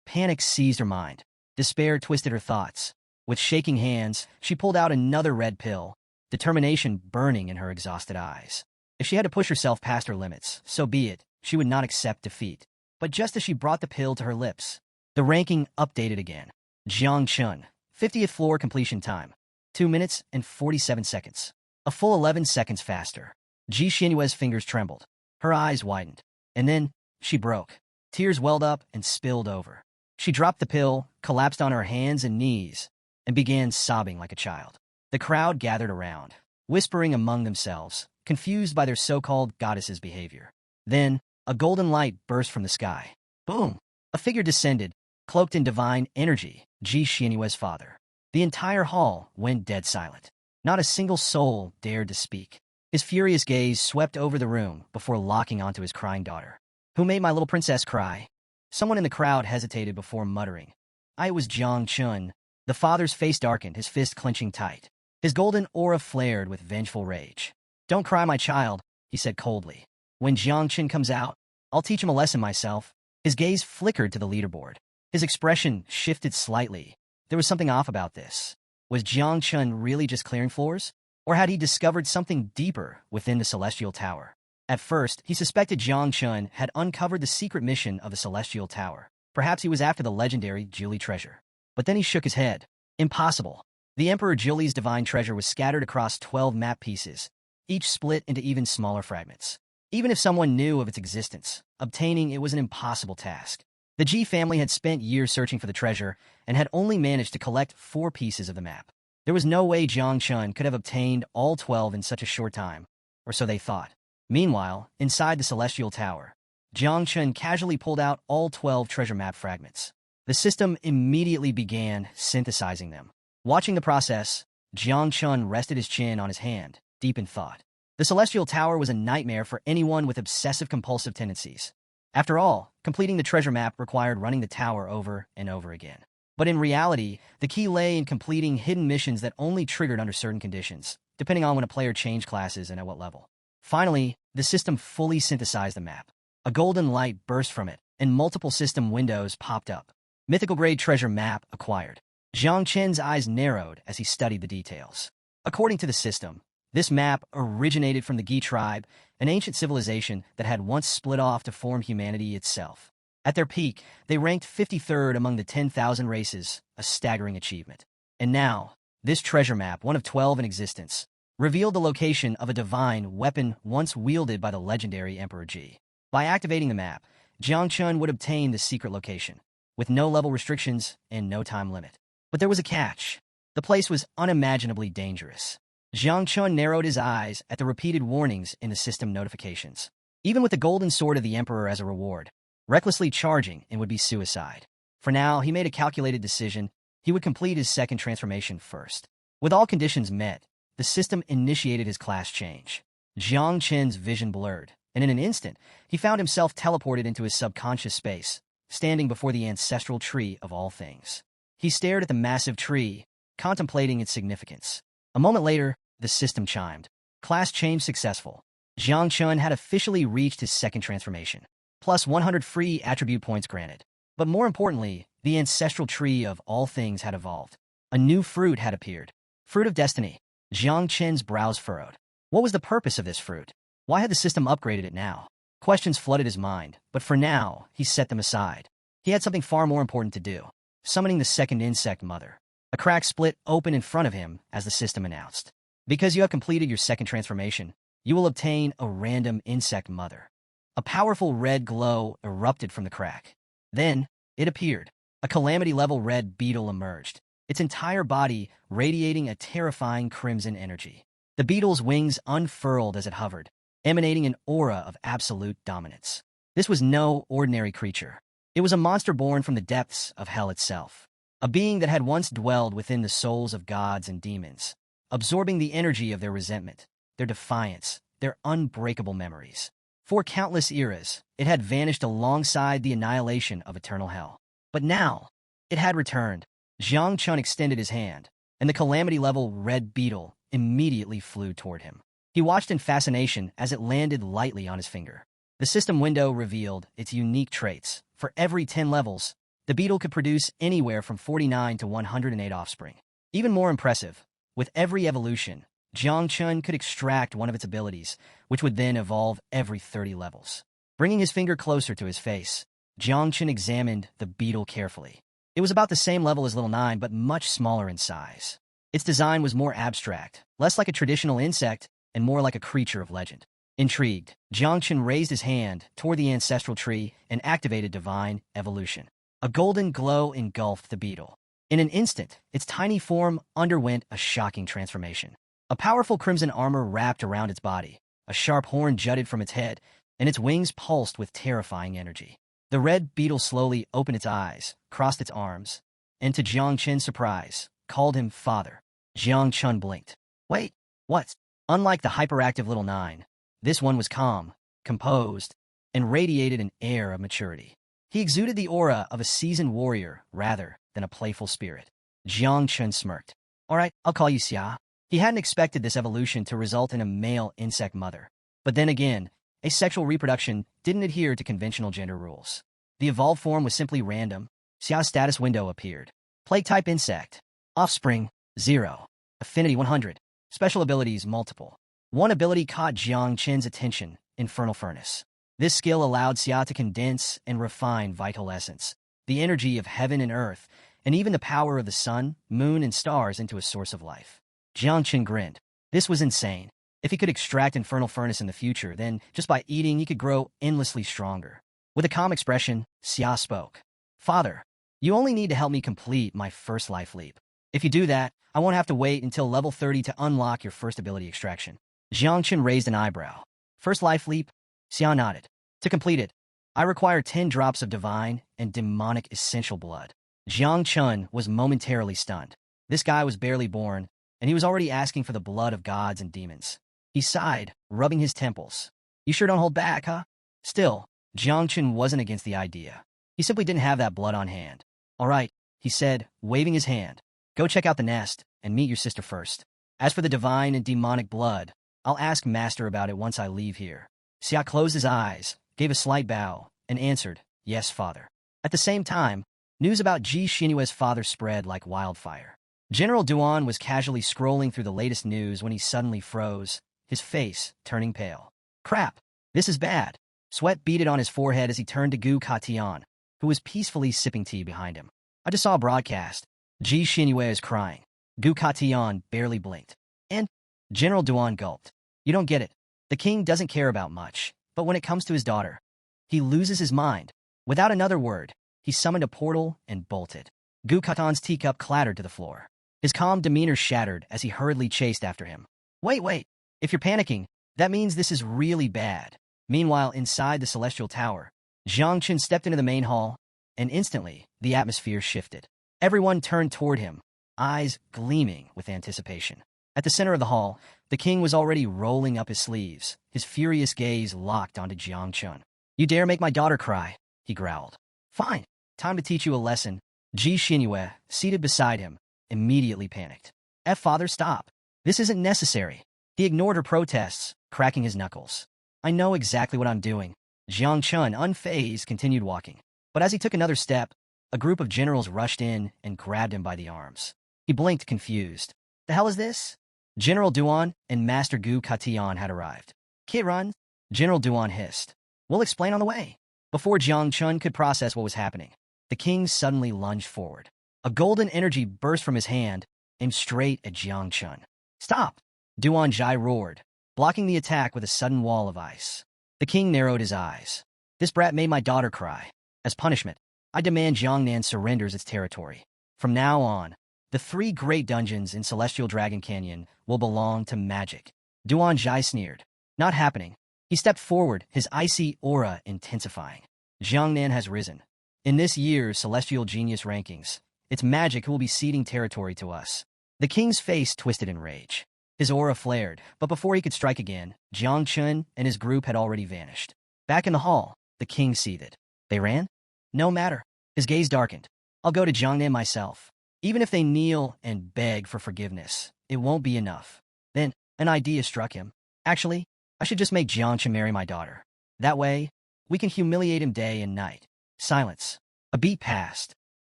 Panic seized her mind. Despair twisted her thoughts. With shaking hands, she pulled out another red pill, determination burning in her exhausted eyes. If she had to push herself past her limits, so be it. She would not accept defeat. But just as she brought the pill to her lips, the ranking updated again. Jiang Chun, 50th floor completion time, 2 minutes and 47 seconds. A full 11 seconds faster. Ji Xinhua's fingers trembled. Her eyes widened. And then, she broke. Tears welled up and spilled over. She dropped the pill, collapsed on her hands and knees, and began sobbing like a child. The crowd gathered around, whispering among themselves, confused by their so-called goddess's behavior. Then, a golden light burst from the sky. Boom! A figure descended, cloaked in divine energy, Ji Xinhua's father. The entire hall went dead silent. Not a single soul dared to speak. His furious gaze swept over the room before locking onto his crying daughter. Who made my little princess cry? Someone in the crowd hesitated before muttering. I was Jiang Chun. The father's face darkened, his fist clenching tight. His golden aura flared with vengeful rage. Don't cry, my child, he said coldly. When Jiang Chun comes out, I'll teach him a lesson myself. His gaze flickered to the leaderboard. His expression shifted slightly. There was something off about this. Was Jiang Chun really just clearing floors? Or had he discovered something deeper within the Celestial Tower? At first, he suspected Jiang Chun had uncovered the secret mission of the Celestial Tower. Perhaps he was after the legendary Julie treasure. But then he shook his head. Impossible. The Emperor Julie's divine treasure was scattered across 12 map pieces, each split into even smaller fragments. Even if someone knew of its existence, obtaining it was an impossible task. The Ji family had spent years searching for the treasure and had only managed to collect 4 pieces of the map. There was no way Jiang Chun could have obtained all 12 in such a short time, or so they thought. Meanwhile, inside the Celestial Tower, Jiang Chun casually pulled out all 12 treasure map fragments. The system immediately began synthesizing them. Watching the process, Jiang Chun rested his chin on his hand, deep in thought. The Celestial Tower was a nightmare for anyone with obsessive-compulsive tendencies. After all, completing the treasure map required running the tower over and over again. But in reality, the key lay in completing hidden missions that only triggered under certain conditions, depending on when a player changed classes and at what level. Finally, the system fully synthesized the map. A golden light burst from it, and multiple system windows popped up. Mythical-grade treasure map acquired. Jiang Chen's eyes narrowed as he studied the details. According to the system, this map originated from the Gi tribe, an ancient civilization that had once split off to form humanity itself. At their peak, they ranked 53rd among the 10,000 races, a staggering achievement. And now, this treasure map, one of 12 in existence, revealed the location of a divine weapon once wielded by the legendary Emperor Ji. By activating the map, Jiang Chun would obtain the secret location, with no level restrictions and no time limit. But there was a catch. The place was unimaginably dangerous. Jiang Chun narrowed his eyes at the repeated warnings in the system notifications. Even with the golden sword of the Emperor as a reward, recklessly charging it would be suicide. For now, he made a calculated decision. He would complete his second transformation first. With all conditions met, the system initiated his class change. Jiang Chen's vision blurred, and in an instant, he found himself teleported into his subconscious space, standing before the ancestral tree of all things. He stared at the massive tree, contemplating its significance. A moment later, the system chimed. Class change successful. Jiang Chun had officially reached his second transformation. Plus 100 free attribute points granted. But more importantly, the ancestral tree of all things had evolved. A new fruit had appeared. Fruit of Destiny. Jiang Chen's brows furrowed. What was the purpose of this fruit? Why had the system upgraded it now? Questions flooded his mind, but for now, he set them aside. He had something far more important to do. Summoning the second insect mother. A crack split open in front of him as the system announced. Because you have completed your second transformation, you will obtain a random insect mother. A powerful red glow erupted from the crack. Then, it appeared. A calamity-level red beetle emerged, its entire body radiating a terrifying crimson energy. The beetle's wings unfurled as it hovered, emanating an aura of absolute dominance. This was no ordinary creature. It was a monster born from the depths of hell itself. A being that had once dwelled within the souls of gods and demons, absorbing the energy of their resentment, their defiance, their unbreakable memories. For countless eras, it had vanished alongside the annihilation of eternal hell. But now, it had returned. Jiang Chun extended his hand, and the calamity-level red beetle immediately flew toward him. He watched in fascination as it landed lightly on his finger. The system window revealed its unique traits. For every 10 levels, the beetle could produce anywhere from 49 to 108 offspring. Even more impressive, with every evolution, Jiang Chun could extract one of its abilities, which would then evolve every 30 levels. Bringing his finger closer to his face, Jiang Chun examined the beetle carefully. It was about the same level as Little 9, but much smaller in size. Its design was more abstract, less like a traditional insect, and more like a creature of legend. Intrigued, Jiang Chun raised his hand toward the ancestral tree and activated divine evolution. A golden glow engulfed the beetle. In an instant, its tiny form underwent a shocking transformation. A powerful crimson armor wrapped around its body, a sharp horn jutted from its head, and its wings pulsed with terrifying energy. The red beetle slowly opened its eyes, crossed its arms, and to Jiang Chun's surprise, called him father. Jiang Chun blinked. Wait, what? Unlike the hyperactive Little 9, this one was calm, composed, and radiated an air of maturity. He exuded the aura of a seasoned warrior rather than a playful spirit. Jiang Chun smirked. All right, I'll call you Xia. He hadn't expected this evolution to result in a male insect mother. But then again, asexual reproduction didn't adhere to conventional gender rules. The evolved form was simply random. Xia's status window appeared. Plague-type insect. Offspring, 0. Affinity 100. Special abilities, multiple. One ability caught Jiang Chun's attention, Infernal Furnace. This skill allowed Xia to condense and refine vital essence, the energy of heaven and earth, and even the power of the sun, moon, and stars into a source of life. Jiang Chun grinned. This was insane. If he could extract Infernal Furnace in the future, then just by eating he could grow endlessly stronger. With a calm expression, Xia spoke. Father, you only need to help me complete my first life leap. If you do that, I won't have to wait until level 30 to unlock your first ability extraction. Jiang Chun raised an eyebrow. First life leap? Xia nodded. To complete it, I require 10 drops of divine and demonic essential blood. Jiang Chun was momentarily stunned. This guy was barely born, and he was already asking for the blood of gods and demons. He sighed, rubbing his temples. You sure don't hold back, huh? Still, Jiang Chun wasn't against the idea. He simply didn't have that blood on hand. All right, he said, waving his hand. Go check out the nest and meet your sister first. As for the divine and demonic blood, I'll ask Master about it once I leave here. Xia closed his eyes, gave a slight bow, and answered, yes, father. At the same time, news about Ji Xinyue's father spread like wildfire. General Duan was casually scrolling through the latest news when he suddenly froze, his face turning pale. Crap, this is bad. Sweat beaded on his forehead as he turned to Gu Katian, who was peacefully sipping tea behind him. I just saw a broadcast. Ji Xinyue is crying. Gu Katian barely blinked. And General Duan gulped. You don't get it. The king doesn't care about much, but when it comes to his daughter, he loses his mind. Without another word, he summoned a portal and bolted. Gu Katian's teacup clattered to the floor. His calm demeanor shattered as he hurriedly chased after him. Wait. If you're panicking, that means this is really bad. Meanwhile, inside the Celestial Tower, Jiang Chun stepped into the main hall, and instantly, the atmosphere shifted. Everyone turned toward him, eyes gleaming with anticipation. At the center of the hall, the king was already rolling up his sleeves, his furious gaze locked onto Jiang Chun. You dare make my daughter cry, he growled. Fine, time to teach you a lesson. Ji Xinyue, seated beside him, immediately panicked. Father, stop. This isn't necessary. He ignored her protests, cracking his knuckles. I know exactly what I'm doing. Jiang Chun, unfazed, continued walking. But as he took another step, a group of generals rushed in and grabbed him by the arms. He blinked, confused. The hell is this? General Duan and Master Gu Katian had arrived. Kid run, General Duan hissed. We'll explain on the way. Before Jiang Chun could process what was happening, the king suddenly lunged forward. A golden energy burst from his hand, aimed straight at Jiang Chun. Stop! Duan Jai roared, blocking the attack with a sudden wall of ice. The king narrowed his eyes. This brat made my daughter cry. As punishment, I demand Jiangnan surrenders its territory. From now on, the 3 great dungeons in Celestial Dragon Canyon will belong to magic. Duan Jai sneered. Not happening. He stepped forward, his icy aura intensifying. Jiangnan has risen. In this year's Celestial Genius rankings, its magic will be ceding territory to us. The king's face twisted in rage. His aura flared, but before he could strike again, Jiang Chun and his group had already vanished. Back in the hall, the king seethed. They ran? No matter. His gaze darkened. I'll go to Jiangnan myself. Even if they kneel and beg for forgiveness, it won't be enough. Then, an idea struck him. Actually, I should just make Jiangchen marry my daughter. That way, we can humiliate him day and night. Silence. A beat passed.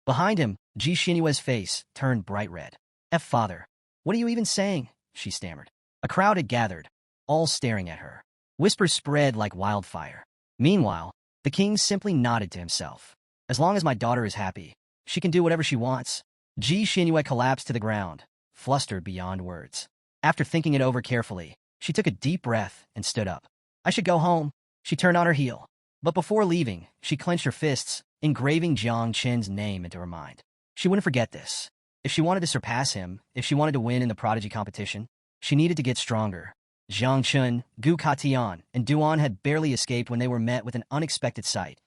Behind him, Ji Xinyue's face turned bright red. Father, what are you even saying? She stammered. A crowd had gathered, all staring at her. Whispers spread like wildfire. Meanwhile, the king simply nodded to himself. As long as my daughter is happy, she can do whatever she wants. Ji Xinyue collapsed to the ground, flustered beyond words. After thinking it over carefully, she took a deep breath and stood up. I should go home. She turned on her heel. But before leaving, she clenched her fists, engraving Jiang Chen's name into her mind. She wouldn't forget this. If she wanted to surpass him, if she wanted to win in the prodigy competition, she needed to get stronger. Jiang Chun, Gu Katian, and Duan had barely escaped when they were met with an unexpected sight.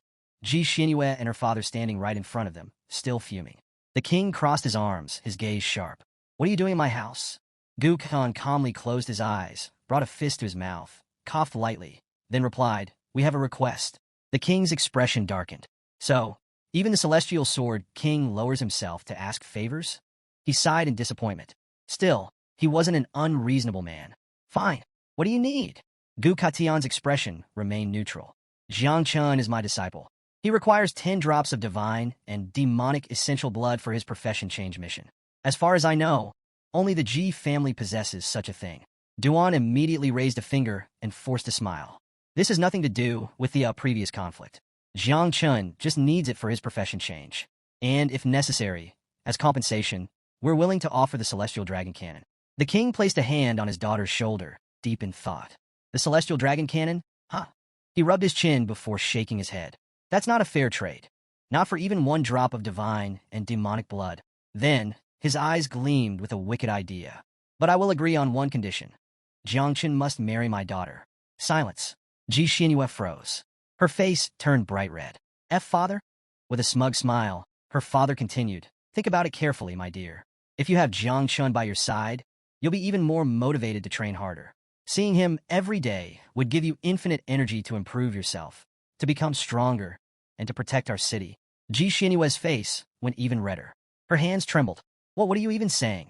Ji Xinyue and her father standing right in front of them, still fuming. The king crossed his arms, his gaze sharp. What are you doing in my house? Gu Khan calmly closed his eyes, brought a fist to his mouth, coughed lightly, then replied, we have a request. The king's expression darkened. So, even the celestial sword king lowers himself to ask favors? He sighed in disappointment. Still, he wasn't an unreasonable man. Fine. What do you need? Gu Katian's expression remained neutral. Jiang Chun is my disciple. He requires 10 drops of divine and demonic essential blood for his profession change mission. As far as I know, only the Ji family possesses such a thing. Duan immediately raised a finger and forced a smile. This has nothing to do with the previous conflict. Jiang Chun just needs it for his profession change. And, if necessary, as compensation, we're willing to offer the Celestial Dragon Cannon. The king placed a hand on his daughter's shoulder, deep in thought. The Celestial Dragon Cannon? Huh. He rubbed his chin before shaking his head. That's not a fair trade. Not for even 1 drop of divine and demonic blood. Then, his eyes gleamed with a wicked idea. But I will agree on one condition. Jiangchen must marry my daughter. Silence. Ji Xinyue froze. Her face turned bright red. Father? With a smug smile, her father continued, think about it carefully, my dear. If you have Jiang Chun by your side, you'll be even more motivated to train harder. Seeing him every day would give you infinite energy to improve yourself, to become stronger, and to protect our city. Ji Xinyue's face went even redder. Her hands trembled. What are you even saying?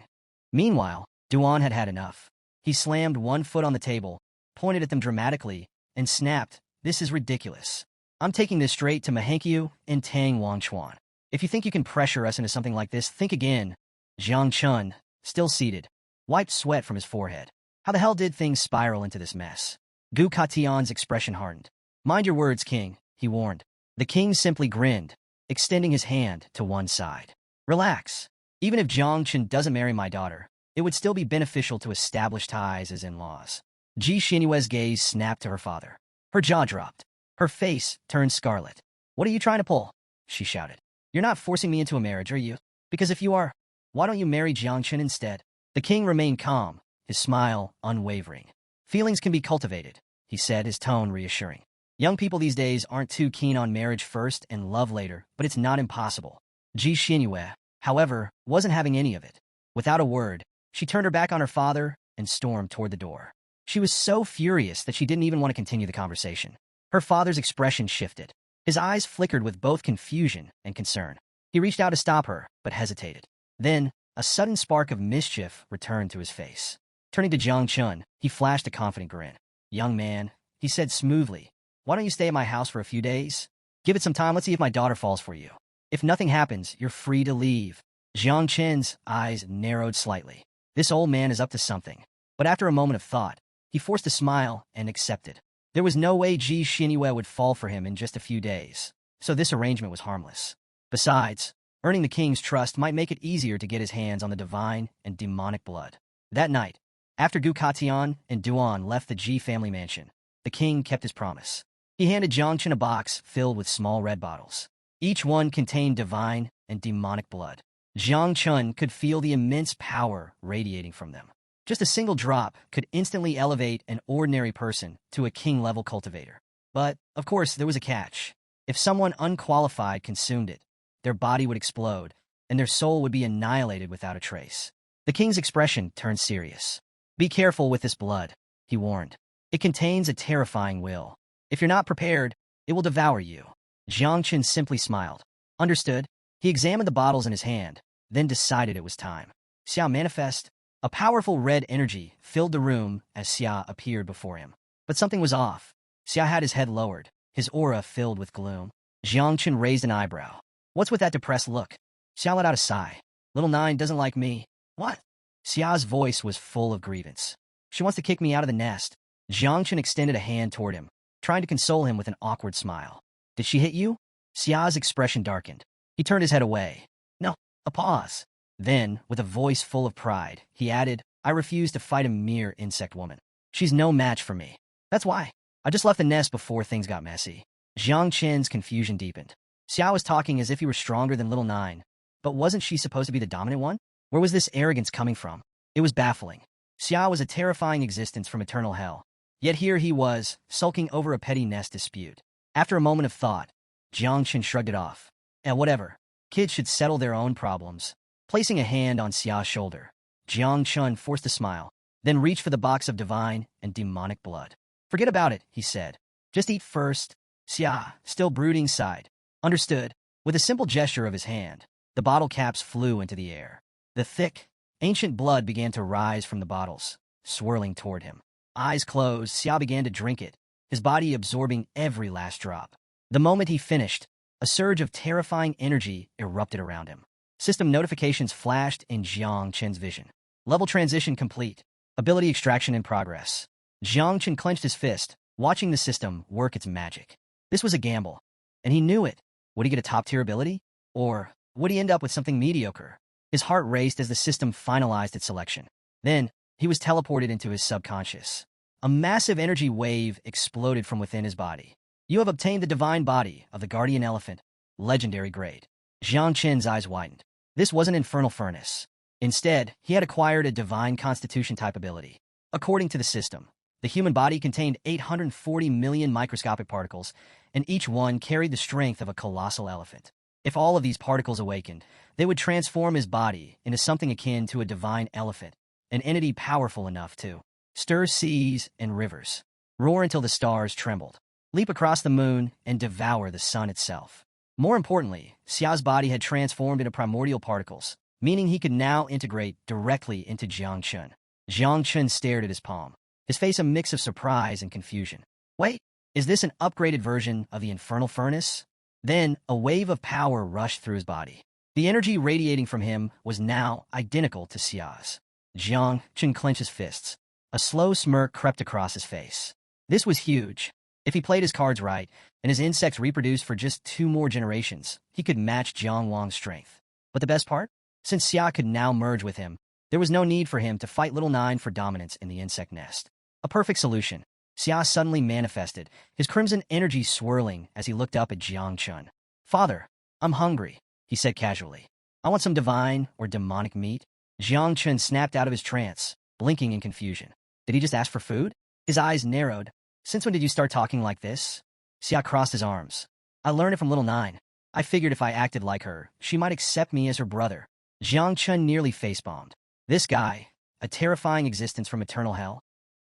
Meanwhile, Duan had had enough. He slammed one foot on the table, pointed at them dramatically, and snapped, this is ridiculous. I'm taking this straight to Mahankyu and Tang Wangchuan. If you think you can pressure us into something like this, think again. Jiang Chun, still seated, wiped sweat from his forehead. How the hell did things spiral into this mess? Gu Katian's expression hardened. Mind your words, king, he warned. The king simply grinned, extending his hand to one side. Relax. Even if Jiang Chun doesn't marry my daughter, it would still be beneficial to establish ties as in-laws. Ji Xinyue's gaze snapped to her father. Her jaw dropped. Her face turned scarlet. What are you trying to pull? She shouted. You're not forcing me into a marriage, are you? Because if you are, why don't you marry Jiang Chun instead? The king remained calm, his smile unwavering. Feelings can be cultivated, he said, his tone reassuring. Young people these days aren't too keen on marriage first and love later, but it's not impossible. Ji Xinyue, however, wasn't having any of it. Without a word, she turned her back on her father and stormed toward the door. She was so furious that she didn't even want to continue the conversation. Her father's expression shifted. His eyes flickered with both confusion and concern. He reached out to stop her, but hesitated. Then, a sudden spark of mischief returned to his face. Turning to Jiang Chun, he flashed a confident grin. Young man, he said smoothly, why don't you stay at my house for a few days? Give it some time, let's see if my daughter falls for you. If nothing happens, you're free to leave. Jiang Chen's eyes narrowed slightly. This old man is up to something. But after a moment of thought, he forced a smile and accepted. There was no way Ji Xinyue would fall for him in just a few days, so this arrangement was harmless. Besides, earning the king's trust might make it easier to get his hands on the divine and demonic blood. That night, after Gu Katian and Duan left the Ji family mansion, the king kept his promise. He handed Jiang Chen a box filled with small red bottles. Each one contained divine and demonic blood. Jiang Chun could feel the immense power radiating from them. Just a single drop could instantly elevate an ordinary person to a king-level cultivator. But, of course, there was a catch. If someone unqualified consumed it, their body would explode, and their soul would be annihilated without a trace. The king's expression turned serious. Be careful with this blood, he warned. It contains a terrifying will. If you're not prepared, It will devour you. Jiang Chen simply smiled. Understood. He examined the bottles in his hand, then decided it was time. Xia manifest. A powerful red energy filled the room as Xia appeared before him. But something was off. Xia had his head lowered, his aura filled with gloom. Jiang Chen raised an eyebrow. What's with that depressed look? Xia let out a sigh. Little Nine doesn't like me. What? Xia's voice was full of grievance. She wants to kick me out of the nest. Jiang Chen extended a hand toward him, trying to console him with an awkward smile. Did she hit you? Xia's expression darkened. He turned his head away. No, a pause. Then, with a voice full of pride, he added, I refuse to fight a mere insect woman. She's no match for me. That's why. I just left the nest before things got messy. Jiang Chen's confusion deepened. Xia was talking as if he were stronger than Little Nine. But wasn't she supposed to be the dominant one? Where was this arrogance coming from? It was baffling. Xia was a terrifying existence from eternal hell. Yet here he was, sulking over a petty nest dispute. After a moment of thought, Jiang Chen shrugged it off. Whatever. Kids should settle their own problems. Placing a hand on Xia's shoulder, Jiang Chen forced a smile, then reached for the box of divine and demonic blood. Forget about it, he said. Just eat first. Xia, still brooding, sighed. Understood. With a simple gesture of his hand, the bottle caps flew into the air. The thick, ancient blood began to rise from the bottles, swirling toward him. Eyes closed, Xia began to drink it, his body absorbing every last drop. The moment he finished, a surge of terrifying energy erupted around him. System notifications flashed in Jiang Chen's vision. Level transition complete. Ability extraction in progress. Jiang Chen clenched his fist, watching the system work its magic. This was a gamble, and he knew it. Would he get a top-tier ability? Or would he end up with something mediocre? His heart raced as the system finalized its selection. Then, he was teleported into his subconscious. A massive energy wave exploded from within his body. You have obtained the divine body of the guardian elephant, legendary grade. Jiang Chen's eyes widened. This wasn't infernal furnace. Instead, he had acquired a divine constitution type ability. According to the system, the human body contained 840 million microscopic particles, and each one carried the strength of a colossal elephant. If all of these particles awakened, they would transform his body into something akin to a divine elephant, an entity powerful enough to stir seas and rivers, roar until the stars trembled, leap across the moon, and devour the sun itself. More importantly, Xia's body had transformed into primordial particles, meaning he could now integrate directly into Jiang Chen. Jiang Chen stared at his palm, his face a mix of surprise and confusion. Wait, is this an upgraded version of the infernal furnace? Then, a wave of power rushed through his body. The energy radiating from him was now identical to Xia's. Jiang Chen clenched his fists. A slow smirk crept across his face. This was huge. If he played his cards right, and his insects reproduced for just 2 more generations, he could match Jiang Wang's strength. But the best part? Since Xia could now merge with him, there was no need for him to fight Little Nine for dominance in the insect nest. A perfect solution. Xia suddenly manifested, his crimson energy swirling as he looked up at Jiang Chen. Father, I'm hungry, he said casually. I want some divine or demonic meat. Jiang Chen snapped out of his trance, blinking in confusion. Did he just ask for food? His eyes narrowed. Since when did you start talking like this? Xia crossed his arms. I learned it from Little Nine. I figured if I acted like her, she might accept me as her brother. Jiang Chen nearly face-bombed. This guy, a terrifying existence from eternal hell,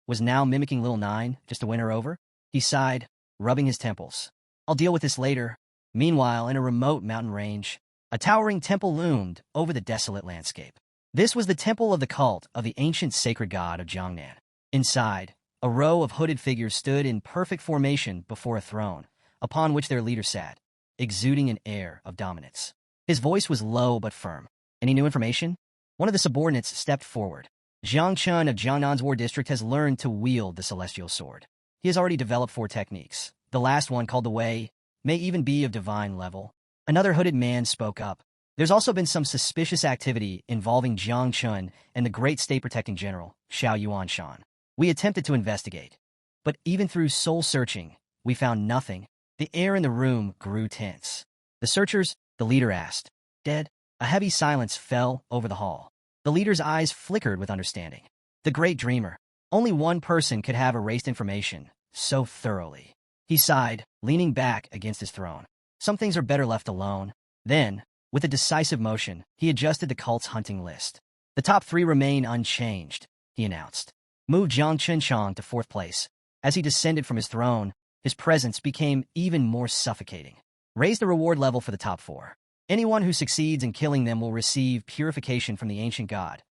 was now mimicking Little Nine just to win her over? He sighed, rubbing his temples. I'll deal with this later. Meanwhile, in a remote mountain range, a towering temple loomed over the desolate landscape. This was the temple of the cult of the ancient sacred god of Jiangnan. Inside, a row of hooded figures stood in perfect formation before a throne, upon which their leader sat, exuding an air of dominance. His voice was low but firm. Any new information? One of the subordinates stepped forward. Jiang Chen of Jiangnan's War District has learned to wield the celestial sword. He has already developed 4 techniques. The last one, called the Wei, may even be of divine level. Another hooded man spoke up. There's also been some suspicious activity involving Jiang Chen and the great state-protecting general, Xiao Yuanshan. We attempted to investigate, but even through soul-searching, we found nothing. The air in the room grew tense. The searchers, the leader asked. Dead? A heavy silence fell over the hall. The leader's eyes flickered with understanding. The great dreamer. Only one person could have erased information so thoroughly. He sighed, leaning back against his throne. Some things are better left alone. Then, with a decisive motion, he adjusted the cult's hunting list. The top 3 remain unchanged, he announced. Moved Jiang Chenchang to 4th place. As he descended from his throne, His presence became even more suffocating. Raise the reward level for the top 4. Anyone who succeeds in killing them will receive purification from the ancient god,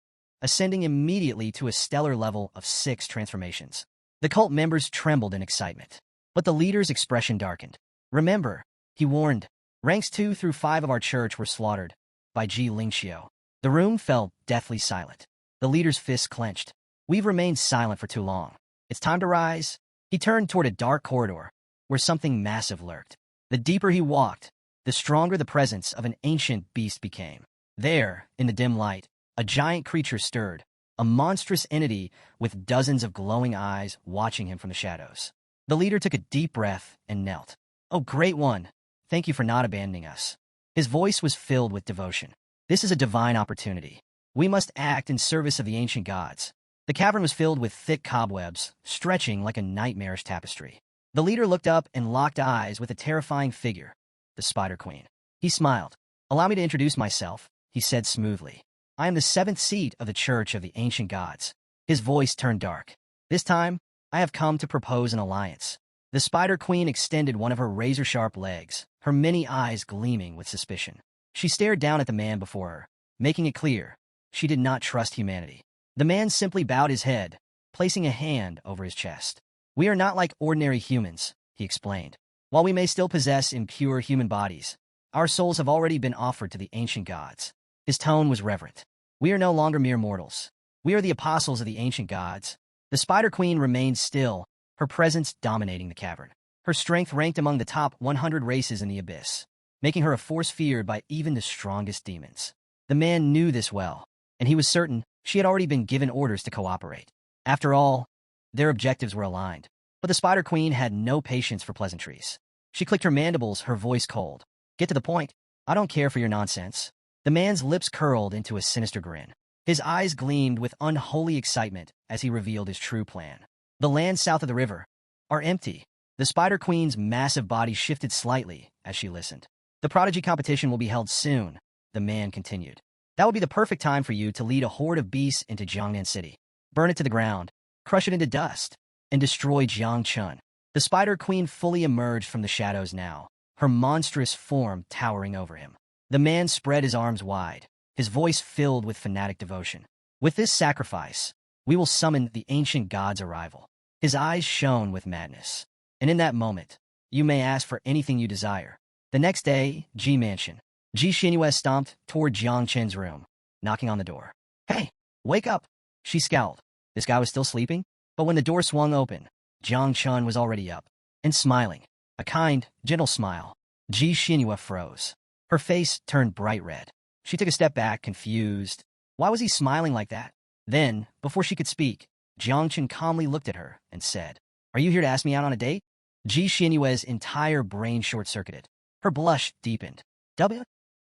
ascending immediately to a stellar level of 6 transformations. The cult members trembled in excitement, but the leader's expression darkened. Remember, he warned, ranks 2 through 5 of our church were slaughtered by Ji Lingxiu. The room fell deathly silent. The leader's fists clenched. We've remained silent for too long. It's time to rise. He turned toward a dark corridor where something massive lurked. The deeper he walked, the stronger the presence of an ancient beast became. There, in the dim light, a giant creature stirred, a monstrous entity with dozens of glowing eyes watching him from the shadows. The leader took a deep breath and knelt. "Oh, great one, thank you for not abandoning us." His voice was filled with devotion. "This is a divine opportunity. We must act in service of the ancient gods." The cavern was filled with thick cobwebs, stretching like a nightmarish tapestry. The leader looked up and locked eyes with a terrifying figure, the Spider Queen. He smiled. "Allow me to introduce myself," he said smoothly. "I am the 7th seat of the Church of the Ancient Gods." His voice turned dark. "This time, I have come to propose an alliance." The Spider Queen extended one of her razor-sharp legs, her many eyes gleaming with suspicion. She stared down at the man before her, making it clear she did not trust humanity. The man simply bowed his head, placing a hand over his chest. "We are not like ordinary humans," he explained. "While we may still possess impure human bodies, our souls have already been offered to the ancient gods." His tone was reverent. "We are no longer mere mortals. We are the apostles of the ancient gods." The Spider Queen remained still, her presence dominating the cavern. Her strength ranked among the top 100 races in the abyss, making her a force feared by even the strongest demons. The man knew this well, and he was certain she had already been given orders to cooperate. After all, their objectives were aligned. But the Spider Queen had no patience for pleasantries. She clicked her mandibles, her voice cold. "Get to the point. I don't care for your nonsense." The man's lips curled into a sinister grin. His eyes gleamed with unholy excitement as he revealed his true plan. "The lands south of the river are empty." The Spider Queen's massive body shifted slightly as she listened. "The prodigy competition will be held soon," the man continued. "That would be the perfect time for you to lead a horde of beasts into Jiangnan City. Burn it to the ground, crush it into dust, and destroy Jiangchun." The Spider Queen fully emerged from the shadows now, her monstrous form towering over him. The man spread his arms wide, his voice filled with fanatic devotion. "With this sacrifice, we will summon the ancient god's arrival." His eyes shone with madness. "And in that moment, you may ask for anything you desire." The next day, Ji Mansion. Ji Xinyue stomped toward Jiang Chen's room, knocking on the door. "Hey, wake up!" She scowled. This guy was still sleeping? But when the door swung open, Jiang Chen was already up and smiling. A kind, gentle smile. Ji Xinyue froze. Her face turned bright red. She took a step back, confused. Why was he smiling like that? Then, before she could speak, Jiang Chen calmly looked at her and said, "Are you here to ask me out on a date?" Ji Xinyue's entire brain short-circuited. Her blush deepened. "W?"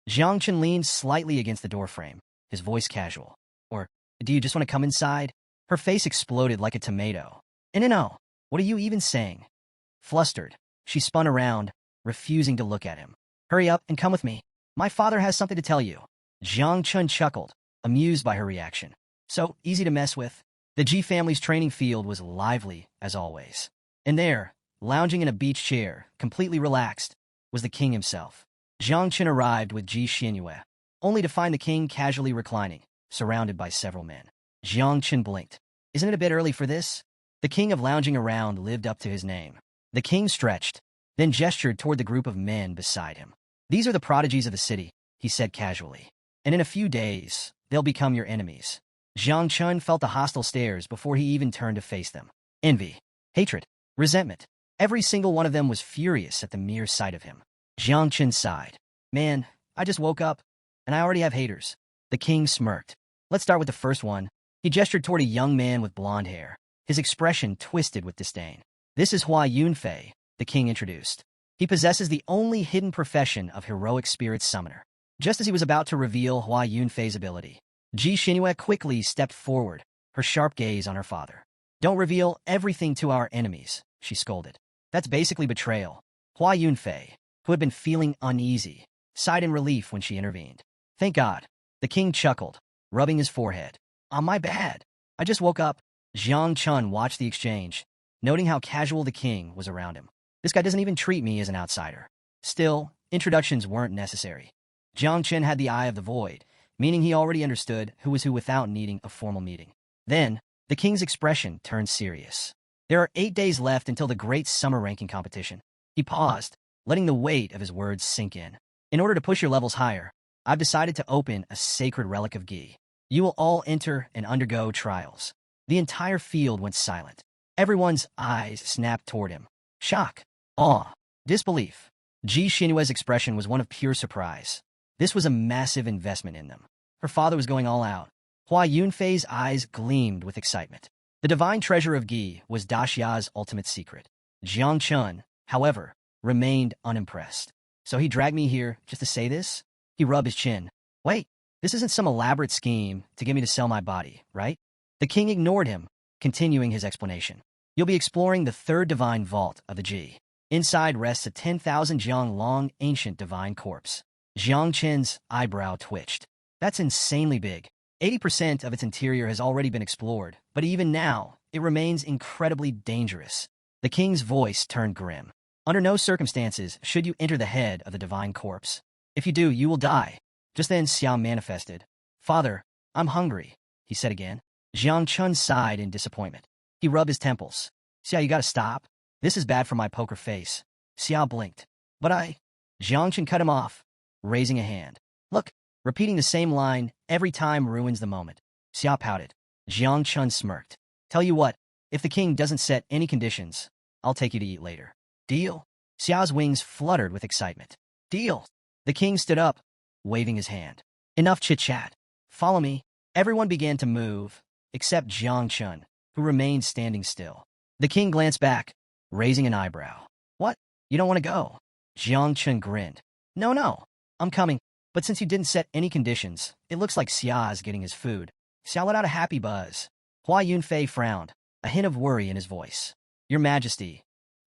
Jiang Chen leaned slightly against the doorframe, his voice casual. "Or, do you just want to come inside?" Her face exploded like a tomato. "No, what are you even saying?" Flustered, she spun around, refusing to look at him. "Hurry up and come with me. My father has something to tell you." Jiang Chen chuckled, amused by her reaction. So easy to mess with. The Ji family's training field was lively, as always. And there, lounging in a beach chair, completely relaxed, was the king himself. Jiang Chen arrived with Ji Xinyue, only to find the king casually reclining, surrounded by several men. Jiang Chen blinked. "Isn't it a bit early for this?" The king of lounging around lived up to his name. The king stretched, then gestured toward the group of men beside him. "These are the prodigies of the city," he said casually. "And in a few days, they'll become your enemies." Jiang Chen felt the hostile stares before he even turned to face them. Envy, hatred, resentment. Every single one of them was furious at the mere sight of him. Jiang Chen sighed. "Man, I just woke up, and I already have haters." The king smirked. "Let's start with the first one." He gestured toward a young man with blonde hair, his expression twisted with disdain. "This is Hua Yunfei," the king introduced. "He possesses the only hidden profession of heroic spirit summoner." Just as he was about to reveal Hua Yunfei's ability, Ji Xinyue quickly stepped forward, her sharp gaze on her father. "Don't reveal everything to our enemies," she scolded. "That's basically betrayal." Hua Yunfei, who had been feeling uneasy, sighed in relief when she intervened. "Thank God." The king chuckled, rubbing his forehead. My bad. I just woke up." Jiang Chen watched the exchange, noting how casual the king was around him. This guy doesn't even treat me as an outsider. Still, introductions weren't necessary. Jiang Chen had the eye of the void, meaning he already understood who was who without needing a formal meeting. Then, the king's expression turned serious. There are 8 days left until the great summer ranking competition. He paused, letting the weight of his words sink in. In order to push your levels higher, I've decided to open a sacred relic of Gi. You will all enter and undergo trials. The entire field went silent. Everyone's eyes snapped toward him. Shock, awe, disbelief. Ji Xinyue's expression was one of pure surprise. This was a massive investment in them. Her father was going all out. Hua Yunfei's eyes gleamed with excitement. The divine treasure of Gi was Daxia's ultimate secret. Jiang Chun, however, remained unimpressed. So he dragged me here just to say this? He rubbed his chin. Wait, this isn't some elaborate scheme to get me to sell my body, right? The king ignored him, continuing his explanation. You'll be exploring the third divine vault of the Ji. Inside rests a 10,000 jiang long ancient divine corpse. Jiang Chen's eyebrow twitched. That's insanely big. 80% of its interior has already been explored, but even now, it remains incredibly dangerous. The king's voice turned grim. Under no circumstances should you enter the head of the divine corpse. If you do, you will die. Just then Xiao manifested. Father, I'm hungry, he said again. Jiang Chun sighed in disappointment. He rubbed his temples. Xiao, you gotta stop. This is bad for my poker face. Xiao blinked. But Jiang Chun cut him off, raising a hand. Look, repeating the same line every time ruins the moment. Xiao pouted. Jiang Chun smirked. Tell you what, if the king doesn't set any conditions, I'll take you to eat later. Deal? Xiao's wings fluttered with excitement. Deal. The king stood up, waving his hand. Enough chit-chat. Follow me. Everyone began to move, except Jiang Chun, who remained standing still. The king glanced back, raising an eyebrow. What? You don't want to go? Jiang Chun grinned. No, I'm coming. But since you didn't set any conditions, it looks like Xia's getting his food. Xiao let out a happy buzz. Hua Yunfei frowned, a hint of worry in his voice. Your Majesty,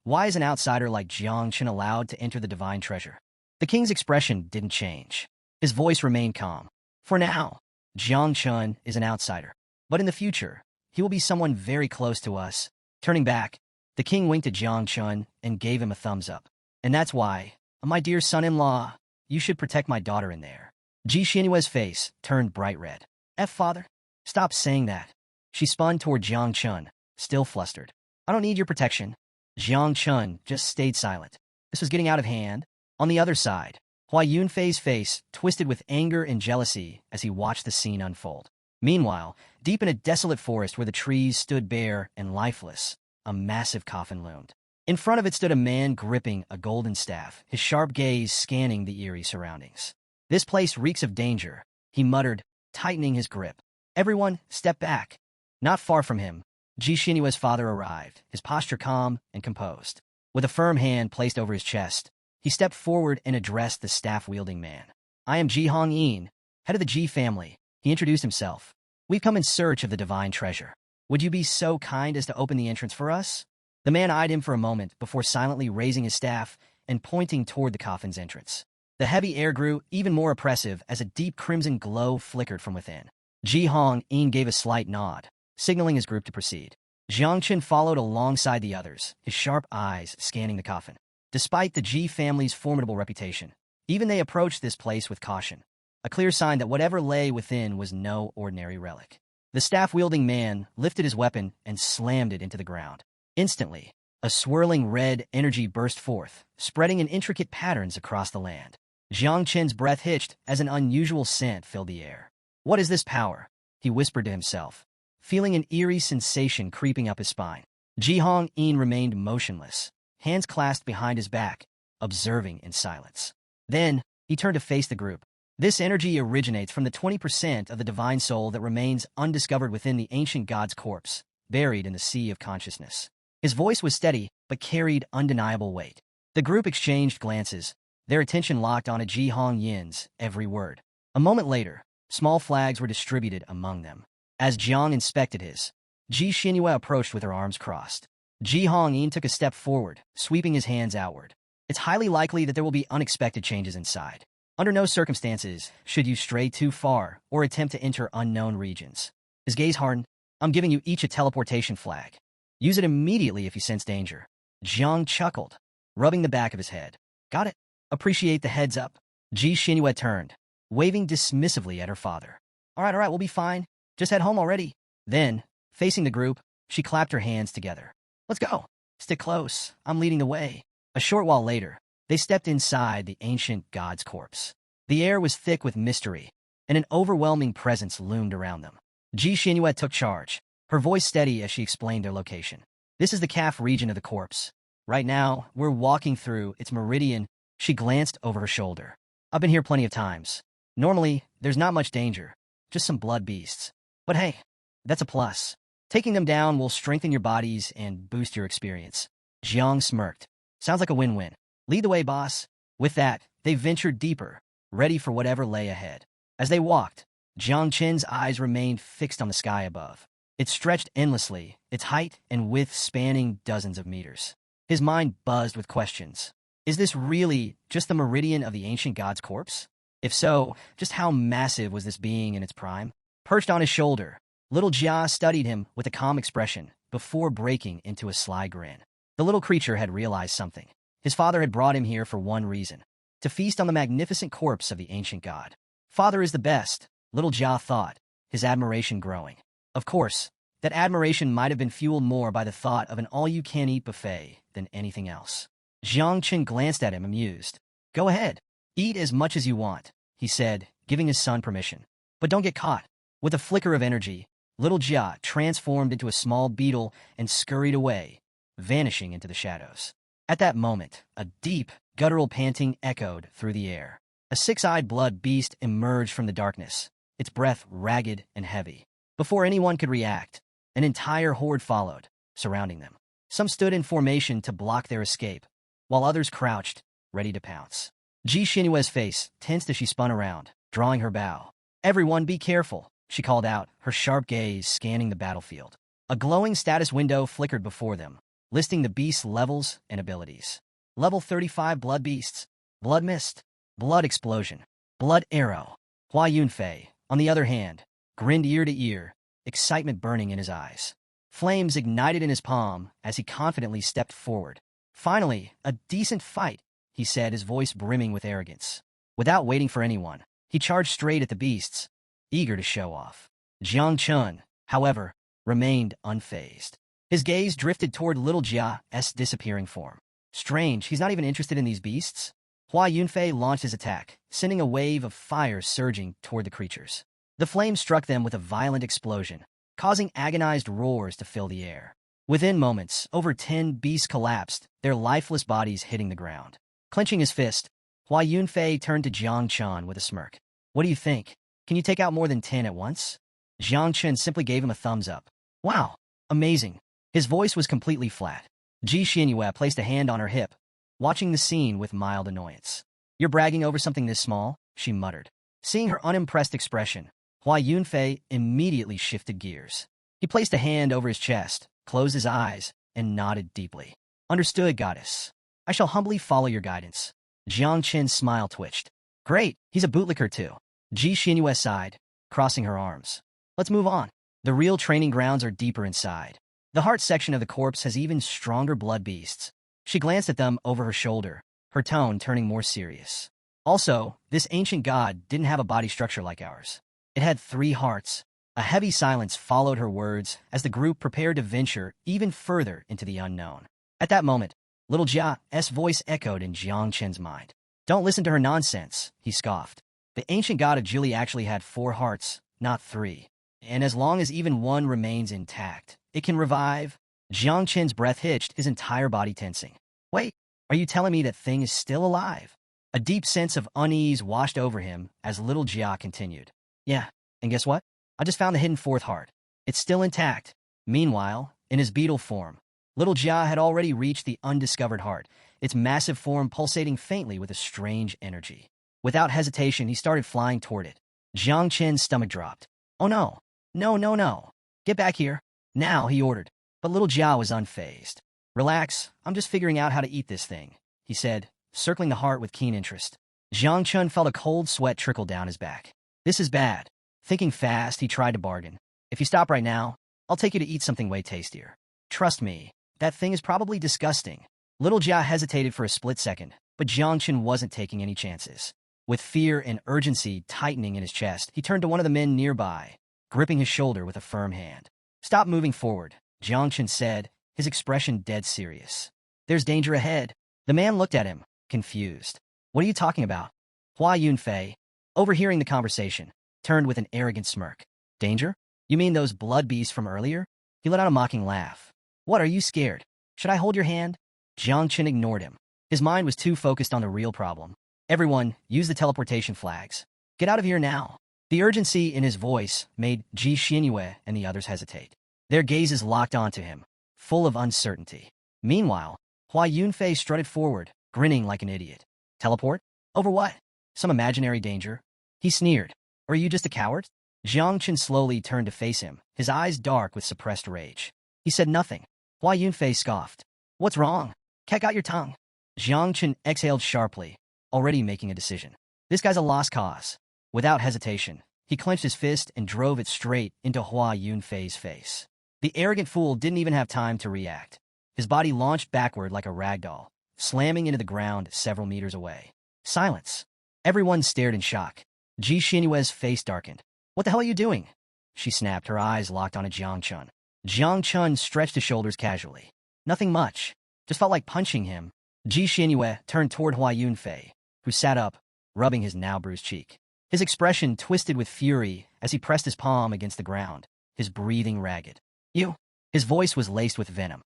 why is an outsider like Jiang Chun allowed to enter the divine treasure? The king's expression didn't change. His voice remained calm. For now, Jiang Chun is an outsider. But in the future, he will be someone very close to us. Turning back, the king winked at Jiang Chun and gave him a thumbs up. And that's why, my dear son-in-law, you should protect my daughter in there. Ji Xinyue's face turned bright red. Father, stop saying that. She spun toward Jiang Chun, still flustered. I don't need your protection. Jiang Chun just stayed silent. This was getting out of hand. On the other side, Hua Yunfei's face twisted with anger and jealousy as he watched the scene unfold. Meanwhile, deep in a desolate forest where the trees stood bare and lifeless, a massive coffin loomed. In front of it stood a man gripping a golden staff, his sharp gaze scanning the eerie surroundings. This place reeks of danger, he muttered, tightening his grip. Everyone, step back. Not far from him, Ji Xinyue's father arrived, his posture calm and composed. With a firm hand placed over his chest, he stepped forward and addressed the staff-wielding man. I am Ji Hongyin, head of the Ji family. He introduced himself. We've come in search of the divine treasure. Would you be so kind as to open the entrance for us? The man eyed him for a moment before silently raising his staff and pointing toward the coffin's entrance. The heavy air grew even more oppressive as a deep crimson glow flickered from within. Ji Hongyin gave a slight nod, signaling his group to proceed. Jiang Chen followed alongside the others, his sharp eyes scanning the coffin. Despite the Ji family's formidable reputation, even they approached this place with caution, a clear sign that whatever lay within was no ordinary relic. The staff-wielding man lifted his weapon and slammed it into the ground. Instantly, a swirling red energy burst forth, spreading in intricate patterns across the land. Jiang Chen's breath hitched as an unusual scent filled the air. What is this power? He whispered to himself, feeling an eerie sensation creeping up his spine. Ji Hongyin remained motionless, hands clasped behind his back, observing in silence. Then, he turned to face the group. This energy originates from the 20% of the divine soul that remains undiscovered within the ancient god's corpse, buried in the sea of consciousness. His voice was steady, but carried undeniable weight. The group exchanged glances, their attention locked on Ji Hongyin's every word. A moment later, small flags were distributed among them. As Jiang inspected his, Ji Xinyue approached with her arms crossed. Ji Hongyin took a step forward, sweeping his hands outward. It's highly likely that there will be unexpected changes inside. Under no circumstances should you stray too far or attempt to enter unknown regions. His gaze hardened. I'm giving you each a teleportation flag. Use it immediately if you sense danger. Jiang chuckled. rubbing the back of his head. Got it. Appreciate the heads up. Ji Xinyue turned, waving dismissively at her father. All right, we'll be fine. Just head home already. Then, facing the group, she clapped her hands together. Let's go. Stick close. I'm leading the way. A short while later, they stepped inside the ancient god's corpse. The air was thick with mystery, and an overwhelming presence loomed around them. Ji Xinyue took charge, her voice steady as she explained their location. This is the calf region of the corpse. Right now, we're walking through its meridian. She glanced over her shoulder. I've been here plenty of times. Normally, there's not much danger, just some blood beasts. But hey, that's a plus. Taking them down will strengthen your bodies and boost your experience. Jiang smirked. Sounds like a win-win. Lead the way, boss. With that, they ventured deeper, ready for whatever lay ahead. As they walked, Jiang Qin's eyes remained fixed on the sky above. It stretched endlessly, its height and width spanning dozens of meters. His mind buzzed with questions. Is this really just the meridian of the ancient god's corpse? If so, just how massive was this being in its prime? Perched on his shoulder, little Jia studied him with a calm expression before breaking into a sly grin. The little creature had realized something. His father had brought him here for one reason, to feast on the magnificent corpse of the ancient god. Father is the best, little Jia thought, his admiration growing. Of course, that admiration might have been fueled more by the thought of an all-you-can-eat buffet than anything else. Jiang Qin glanced at him, amused. Go ahead. Eat as much as you want, he said, giving his son permission. But don't get caught. With a flicker of energy, little Jia transformed into a small beetle and scurried away, vanishing into the shadows. At that moment, a deep, guttural panting echoed through the air. A six-eyed blood beast emerged from the darkness, its breath ragged and heavy. Before anyone could react, an entire horde followed, surrounding them. Some stood in formation to block their escape, while others crouched, ready to pounce. Ji Xinyue's face tensed as she spun around, drawing her bow. Everyone be careful, she called out, her sharp gaze scanning the battlefield. A glowing status window flickered before them, listing the beast's levels and abilities. Level 35 Blood Beasts, Blood Mist, Blood Explosion, Blood Arrow. Hua Yunfei, on the other hand, grinned ear to ear, excitement burning in his eyes. Flames ignited in his palm as he confidently stepped forward. Finally, a decent fight, he said, his voice brimming with arrogance. Without waiting for anyone, he charged straight at the beasts, eager to show off. Jiang Chun, however, remained unfazed. His gaze drifted toward little Jia's disappearing form. Strange, he's not even interested in these beasts? Hua Yunfei launched his attack, sending a wave of fire surging toward the creatures. The flames struck them with a violent explosion, causing agonized roars to fill the air. Within moments, over 10 beasts collapsed, their lifeless bodies hitting the ground. Clenching his fist, Hua Yunfei turned to Jiang Chen with a smirk. What do you think? Can you take out more than 10 at once? Jiang Chen simply gave him a thumbs up. Wow, amazing. His voice was completely flat. Ji Xinyue placed a hand on her hip, watching the scene with mild annoyance. You're bragging over something this small? She muttered. Seeing her unimpressed expression, Hua Yunfei immediately shifted gears. He placed a hand over his chest, closed his eyes, and nodded deeply. Understood, goddess. I shall humbly follow your guidance. Jiang Qin's smile twitched. Great, he's a bootlicker too. Ji Xinyue sighed, crossing her arms. Let's move on. The real training grounds are deeper inside. The heart section of the corpse has even stronger blood beasts. She glanced at them over her shoulder, her tone turning more serious. Also, this ancient god didn't have a body structure like ours. It had 3 hearts. A heavy silence followed her words as the group prepared to venture even further into the unknown. At that moment, little Jia's voice echoed in Jiang Chen's mind. Don't listen to her nonsense, he scoffed. The ancient god of Jili actually had 4 hearts, not 3. And as long as even one remains intact, it can revive. Jiang Chen's breath hitched, his entire body tensing. Wait, are you telling me that thing is still alive? A deep sense of unease washed over him as little Jia continued. Yeah, and guess what? I just found the hidden 4th heart. It's still intact. Meanwhile, in his beetle form, little Jia had already reached the undiscovered heart, its massive form pulsating faintly with a strange energy. Without hesitation, he started flying toward it. Jiang Chen's stomach dropped. Oh no, no. Get back here. Now, he ordered. But little Jia was unfazed. Relax, I'm just figuring out how to eat this thing, he said, circling the heart with keen interest. Jiang Chen felt a cold sweat trickle down his back. This is bad. Thinking fast, he tried to bargain. If you stop right now, I'll take you to eat something way tastier. Trust me, that thing is probably disgusting, Little Jia hesitated for a split second, but Jiangchen wasn't taking any chances. With fear and urgency tightening in his chest, he turned to one of the men nearby, gripping his shoulder with a firm hand. "Stop moving forward," Jiangchen said, his expression dead serious. "There's danger ahead." The man looked at him, confused. "What are you talking about?" Hua Yunfei, overhearing the conversation, turned with an arrogant smirk. "Danger? You mean those blood beasts from earlier?" He let out a mocking laugh. "What, are you scared? Should I hold your hand?" Jiangchen ignored him. His mind was too focused on the real problem. "Everyone, use the teleportation flags. Get out of here now." The urgency in his voice made Ji Xinyue and the others hesitate. Their gazes locked onto him, full of uncertainty. Meanwhile, Hua Yunfei strutted forward, grinning like an idiot. "Teleport? Over what? Some imaginary danger?" He sneered. "Or are you just a coward?" Jiangchen slowly turned to face him, his eyes dark with suppressed rage. He said nothing. Hua Yunfei scoffed. "What's wrong? Keck out your tongue." Jiangchen exhaled sharply, already making a decision. This guy's a lost cause. Without hesitation, he clenched his fist and drove it straight into Hua Yunfei's face. The arrogant fool didn't even have time to react. His body launched backward like a ragdoll, slamming into the ground several meters away. Silence. Everyone stared in shock. Ji Xinyue's face darkened. "What the hell are you doing?" she snapped, her eyes locked on Jiangchen. Jiangchen stretched his shoulders casually. "Nothing much. Just felt like punching him." Ji Xinyue turned toward Hua Yunfei, who sat up, rubbing his now bruised cheek. His expression twisted with fury as he pressed his palm against the ground, his breathing ragged. "You?" His voice was laced with venom.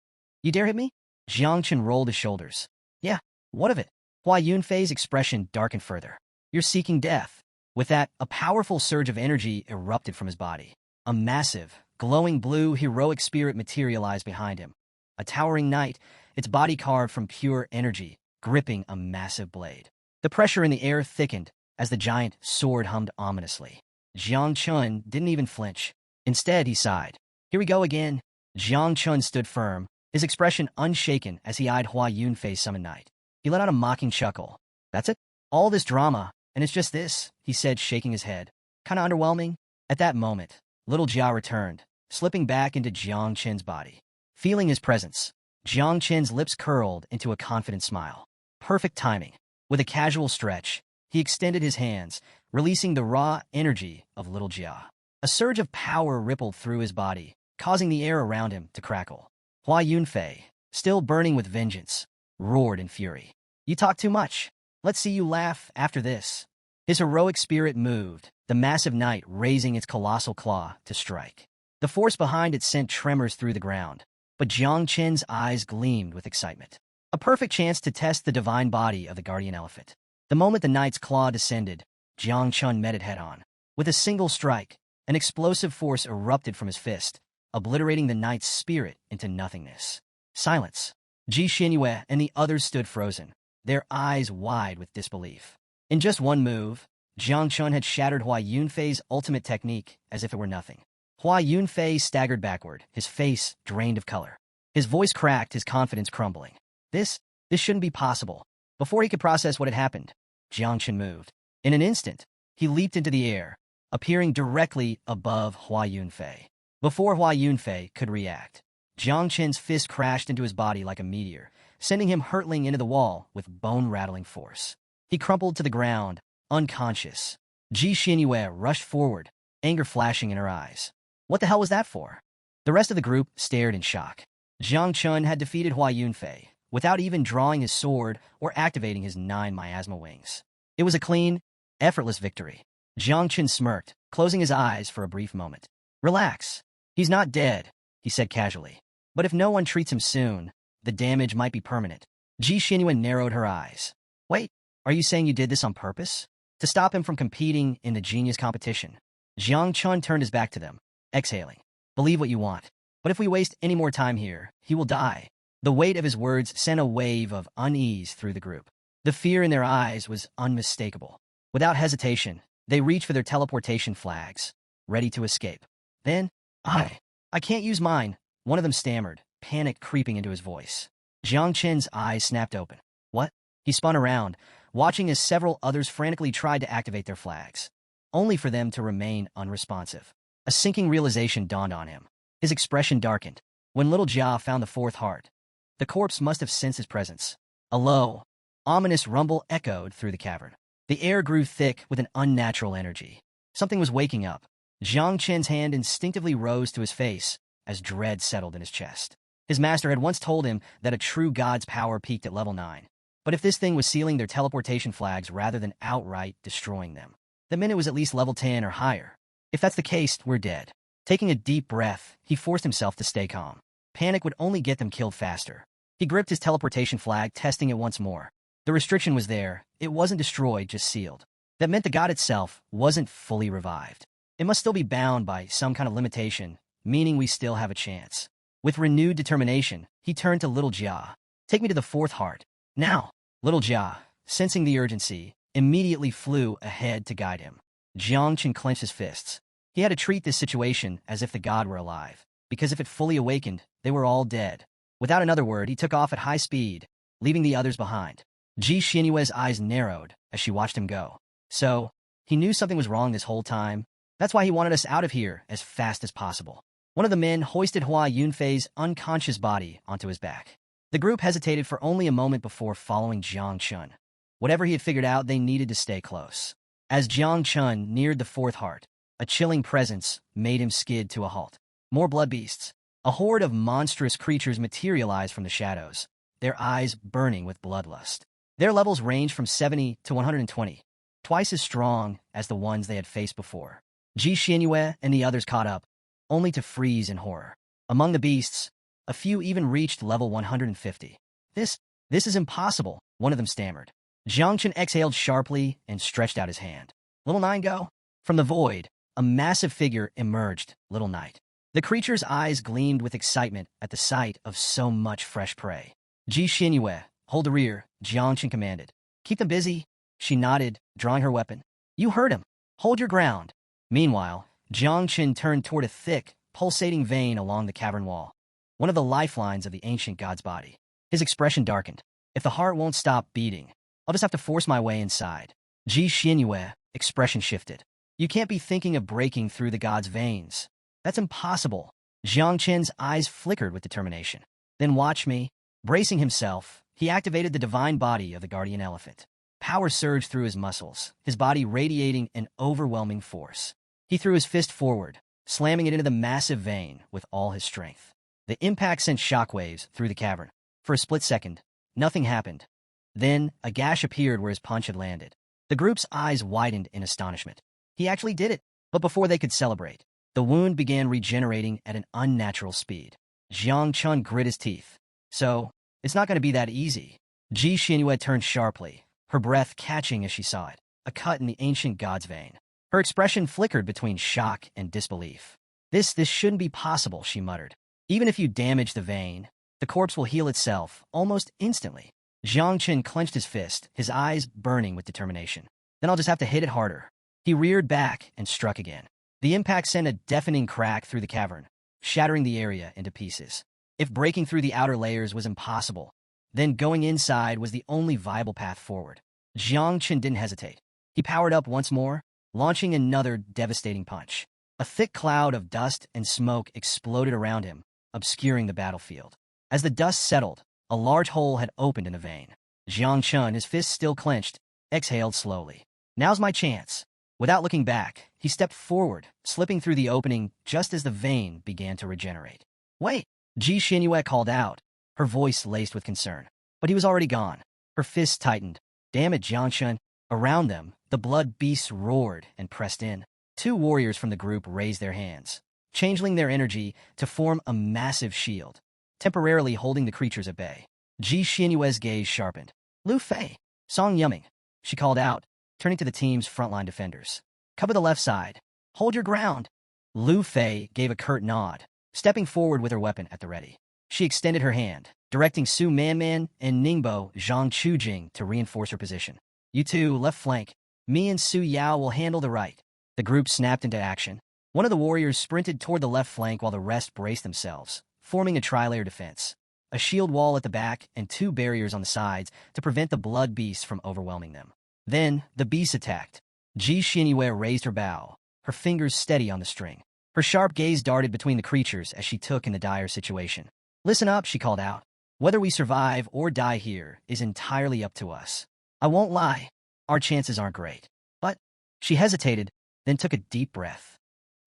"You dare hit me?" Jiangchen rolled his shoulders. "Yeah, what of it?" Hua Yunfei's expression darkened further. "You're seeking death." With that, a powerful surge of energy erupted from his body. A massive, glowing blue heroic spirit materialized behind him. A towering knight, its body carved from pure energy, gripping a massive blade. The pressure in the air thickened as the giant sword hummed ominously. Jiangchen didn't even flinch. Instead, he sighed. "Here we go again." Jiangchen stood firm, his expression unshaken as he eyed Hua Yunfei's summoned knight. He let out a mocking chuckle. "That's it? All this drama, and it's just this," he said, shaking his head. "Kinda underwhelming?" At that moment, little Jia returned, slipping back into Jiangchen's body. Feeling his presence, Jiangchen's lips curled into a confident smile. Perfect timing. With a casual stretch, he extended his hands, releasing the raw energy of little Jia. A surge of power rippled through his body, causing the air around him to crackle. Hua Yunfei, still burning with vengeance, roared in fury. "You talk too much. Let's see you laugh after this." His heroic spirit moved, the massive knight raising its colossal claw to strike. The force behind it sent tremors through the ground, but Jiangchen's eyes gleamed with excitement. A perfect chance to test the divine body of the guardian elephant. The moment the knight's claw descended, Jiangchen met it head-on. With a single strike, an explosive force erupted from his fist, obliterating the knight's spirit into nothingness. Silence. Ji Xinyue and the others stood frozen, their eyes wide with disbelief. In just one move, Jiangchen had shattered Hua Yunfei's ultimate technique as if it were nothing. Hua Yunfei staggered backward, his face drained of color. His voice cracked, his confidence crumbling. This shouldn't be possible. Before he could process what had happened, Jiangchen moved. In an instant, he leaped into the air, appearing directly above Hua Yunfei. Before Hua Yunfei could react, Jiangchen's fist crashed into his body like a meteor, sending him hurtling into the wall with bone-rattling force. He crumpled to the ground, unconscious. Ji Xinyue rushed forward, anger flashing in her eyes. What the hell was that for? The rest of the group stared in shock. Jiangchen had defeated Hua Yunfei without even drawing his sword or activating his 9 miasma wings. It was a clean, effortless victory. Jiangchen smirked, closing his eyes for a brief moment. "Relax. He's not dead," he said casually. "But if no one treats him soon, the damage might be permanent." Ji Xinyue narrowed her eyes. "Wait, are you saying you did this on purpose? To stop him from competing in the genius competition?" Jiangchen turned his back to them, exhaling. "Believe what you want. But if we waste any more time here, he will die." The weight of his words sent a wave of unease through the group. The fear in their eyes was unmistakable. Without hesitation, they reached for their teleportation flags, ready to escape. Then, I can't use mine," one of them stammered, panic creeping into his voice. Jiangchen's eyes snapped open. "What?" He spun around, watching as several others frantically tried to activate their flags, only for them to remain unresponsive. A sinking realization dawned on him. His expression darkened. When little Jia found the 4th heart, The corpse must have sensed his presence. A low, ominous rumble echoed through the cavern. The air grew thick with an unnatural energy. Something was waking up. Jiang Chen's hand instinctively rose to his face as dread settled in his chest. His master had once told him that a true god's power peaked at level 9. But if this thing was sealing their teleportation flags rather than outright destroying them, that meant it was at least level 10 or higher. If that's the case, we're dead. Taking a deep breath, he forced himself to stay calm. Panic would only get them killed faster. He gripped his teleportation flag, testing it once more. The restriction was there. It wasn't destroyed, just sealed. That meant the god itself wasn't fully revived. It must still be bound by some kind of limitation, meaning we still have a chance. With renewed determination, he turned to Little Jia. Take me to the fourth heart. Now! Little Jia, sensing the urgency, immediately flew ahead to guide him. Jiang Chen clenched his fists. He had to treat this situation as if the god were alive, because if it fully awakened, they were all dead. Without another word, he took off at high speed, leaving the others behind. Ji Xianyue's eyes narrowed as she watched him go. So, he knew something was wrong this whole time. That's why he wanted us out of here as fast as possible. One of the men hoisted Hua Yunfei's unconscious body onto his back. The group hesitated for only a moment before following Jiang Chun. Whatever he had figured out, they needed to stay close. As Jiang Chun neared the fourth heart, a chilling presence made him skid to a halt. More blood beasts. A horde of monstrous creatures materialized from the shadows, their eyes burning with bloodlust. Their levels ranged from 70 to 120, twice as strong as the ones they had faced before. Ji Xianyue and the others caught up, only to freeze in horror. Among the beasts, a few even reached level 150. This is impossible, one of them stammered. Jiang Chen exhaled sharply and stretched out his hand. Little Nine go? From the void, a massive figure emerged, Little Knight. The creature's eyes gleamed with excitement at the sight of so much fresh prey. Ji Xianyue, hold the rear, Jiang Chen commanded. Keep them busy. She nodded, drawing her weapon. You heard him. Hold your ground. Meanwhile, Jiang Chen turned toward a thick, pulsating vein along the cavern wall, one of the lifelines of the ancient god's body. His expression darkened. If the heart won't stop beating, I'll just have to force my way inside. Ji Xianyue, expression shifted. You can't be thinking of breaking through the god's veins. That's impossible. Jiang Chen's eyes flickered with determination. Then watch me. Bracing himself, he activated the divine body of the guardian elephant. Power surged through his muscles, his body radiating an overwhelming force. He threw his fist forward, slamming it into the massive vein with all his strength. The impact sent shockwaves through the cavern. For a split second, nothing happened. Then, a gash appeared where his punch had landed. The group's eyes widened in astonishment. He actually did it, but before they could celebrate, the wound began regenerating at an unnatural speed. Jiang Chun grit his teeth. So, it's not going to be that easy. Ji Xianyue turned sharply, her breath catching as she saw it, a cut in the ancient god's vein. Her expression flickered between shock and disbelief. This shouldn't be possible, she muttered. Even if you damage the vein, the corpse will heal itself almost instantly. Jiang Chen clenched his fist, his eyes burning with determination. Then I'll just have to hit it harder. He reared back and struck again. The impact sent a deafening crack through the cavern, shattering the area into pieces. If breaking through the outer layers was impossible, then going inside was the only viable path forward. Jiang Chen didn't hesitate. He powered up once more, launching another devastating punch. A thick cloud of dust and smoke exploded around him, obscuring the battlefield. As the dust settled, a large hole had opened in the vein. Jiang Chen, his fists still clenched, exhaled slowly. Now's my chance. Without looking back, he stepped forward, slipping through the opening just as the vein began to regenerate. Wait! Ji Xianyue called out, her voice laced with concern. But he was already gone. Her fists tightened. Damn it, Jiang Chen. Around them, the blood beasts roared and pressed in. Two warriors from the group raised their hands, channeling their energy to form a massive shield, temporarily holding the creatures at bay. Ji Xianyue's gaze sharpened. Lu Fei, Song Yumming, she called out, turning to the team's frontline defenders. Cover the left side. Hold your ground. Lu Fei gave a curt nod, stepping forward with her weapon at the ready. She extended her hand, directing Su Manman and Ningbo Zhang Chujing to reinforce her position. You two, left flank. Me and Su Yao will handle the right. The group snapped into action. One of the warriors sprinted toward the left flank while the rest braced themselves, forming a tri-layer defense. A shield wall at the back and two barriers on the sides to prevent the blood beasts from overwhelming them. Then, the beasts attacked. Ji Xianyue raised her bow, her fingers steady on the string. Her sharp gaze darted between the creatures as she took in the dire situation. Listen up, she called out. Whether we survive or die here is entirely up to us. I won't lie, our chances aren't great. But she hesitated, then took a deep breath.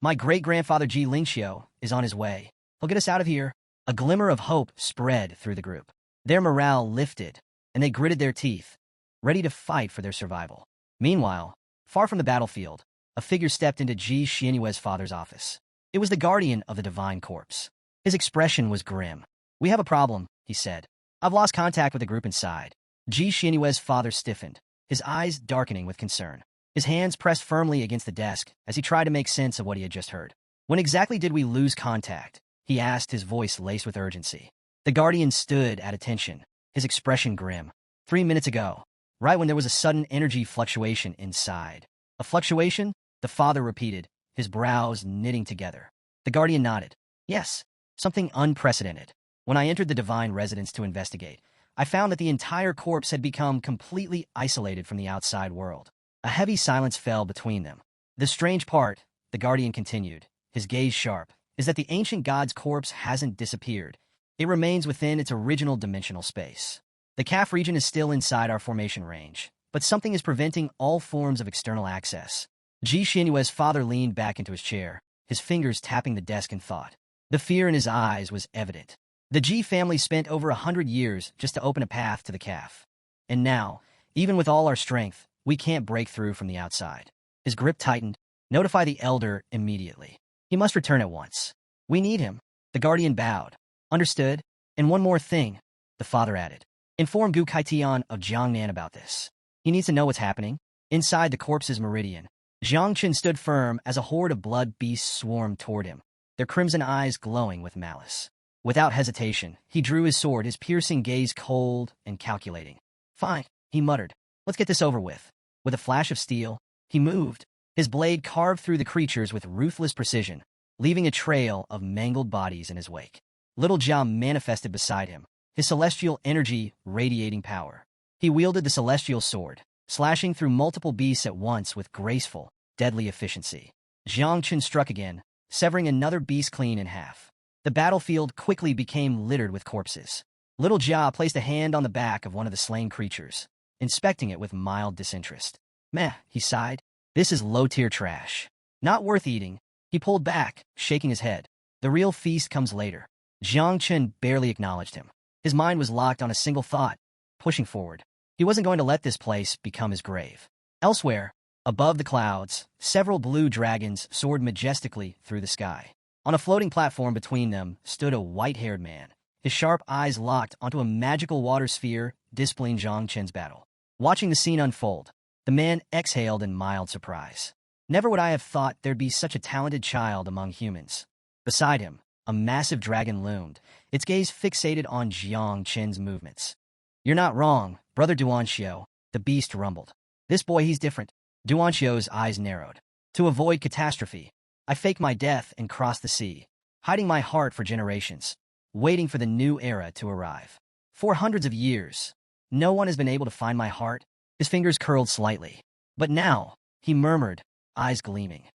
My great-grandfather Ji Lingxiu is on his way. He'll get us out of here. A glimmer of hope spread through the group. Their morale lifted, and they gritted their teeth, ready to fight for their survival. Meanwhile, far from the battlefield, a figure stepped into Ji Xianyue's father's office. It was the guardian of the divine corpse. His expression was grim. "We have a problem," he said. "I've lost contact with the group inside." Ji Xianyue's father stiffened, his eyes darkening with concern. His hands pressed firmly against the desk as he tried to make sense of what he had just heard. "When exactly did we lose contact?" he asked, his voice laced with urgency. The guardian stood at attention, his expression grim. 3 minutes ago, right when there was a sudden energy fluctuation inside." "A fluctuation?" the father repeated, his brows knitting together. The guardian nodded. "Yes, something unprecedented. When I entered the divine residence to investigate, I found that the entire corpse had become completely isolated from the outside world. A heavy silence fell between them. The strange part, the guardian continued, his gaze sharp, is that the ancient god's corpse hasn't disappeared. It remains within its original dimensional space. The calf region is still inside our formation range, but something is preventing all forms of external access." Ji Xianyue's father leaned back into his chair, his fingers tapping the desk in thought. The fear in his eyes was evident. The Ji family spent over 100 years just to open a path to the calf. And now, even with all our strength, we can't break through from the outside. His grip tightened. "Notify the elder immediately. He must return at once. We need him." The guardian bowed. "Understood. And one more thing," the father added. "Inform Gu Kaitian of Jiangnan about this. He needs to know what's happening." Inside the corpse's meridian, Jiang Chen stood firm as a horde of blood beasts swarmed toward him, their crimson eyes glowing with malice. Without hesitation, he drew his sword, his piercing gaze cold and calculating. "Fine," he muttered. "Let's get this over with." With a flash of steel, he moved. His blade carved through the creatures with ruthless precision, leaving a trail of mangled bodies in his wake. Little Jia manifested beside him, his celestial energy radiating power. He wielded the celestial sword, slashing through multiple beasts at once with graceful, deadly efficiency. Jiang Chen struck again, severing another beast clean in half. The battlefield quickly became littered with corpses. Little Jia placed a hand on the back of one of the slain creatures, inspecting it with mild disinterest. "Meh," he sighed. "This is low-tier trash. Not worth eating." He pulled back, shaking his head. "The real feast comes later." Jiang Chen barely acknowledged him. His mind was locked on a single thought, pushing forward. He wasn't going to let this place become his grave. Elsewhere, above the clouds, several blue dragons soared majestically through the sky. On a floating platform between them stood a white-haired man, his sharp eyes locked onto a magical water sphere displaying Jiang Chen's battle. Watching the scene unfold, the man exhaled in mild surprise. Never would I have thought there'd be such a talented child among humans. Beside him, a massive dragon loomed, its gaze fixated on Jiang Chen's movements. "You're not wrong, Brother Duanxiu," the beast rumbled. "This boy, he's different." Duanxiu's eyes narrowed. "To avoid catastrophe, I faked my death and crossed the sea, hiding my heart for generations, waiting for the new era to arrive. For hundreds of years, no one has been able to find my heart." His fingers curled slightly. "But now," he murmured, eyes gleaming,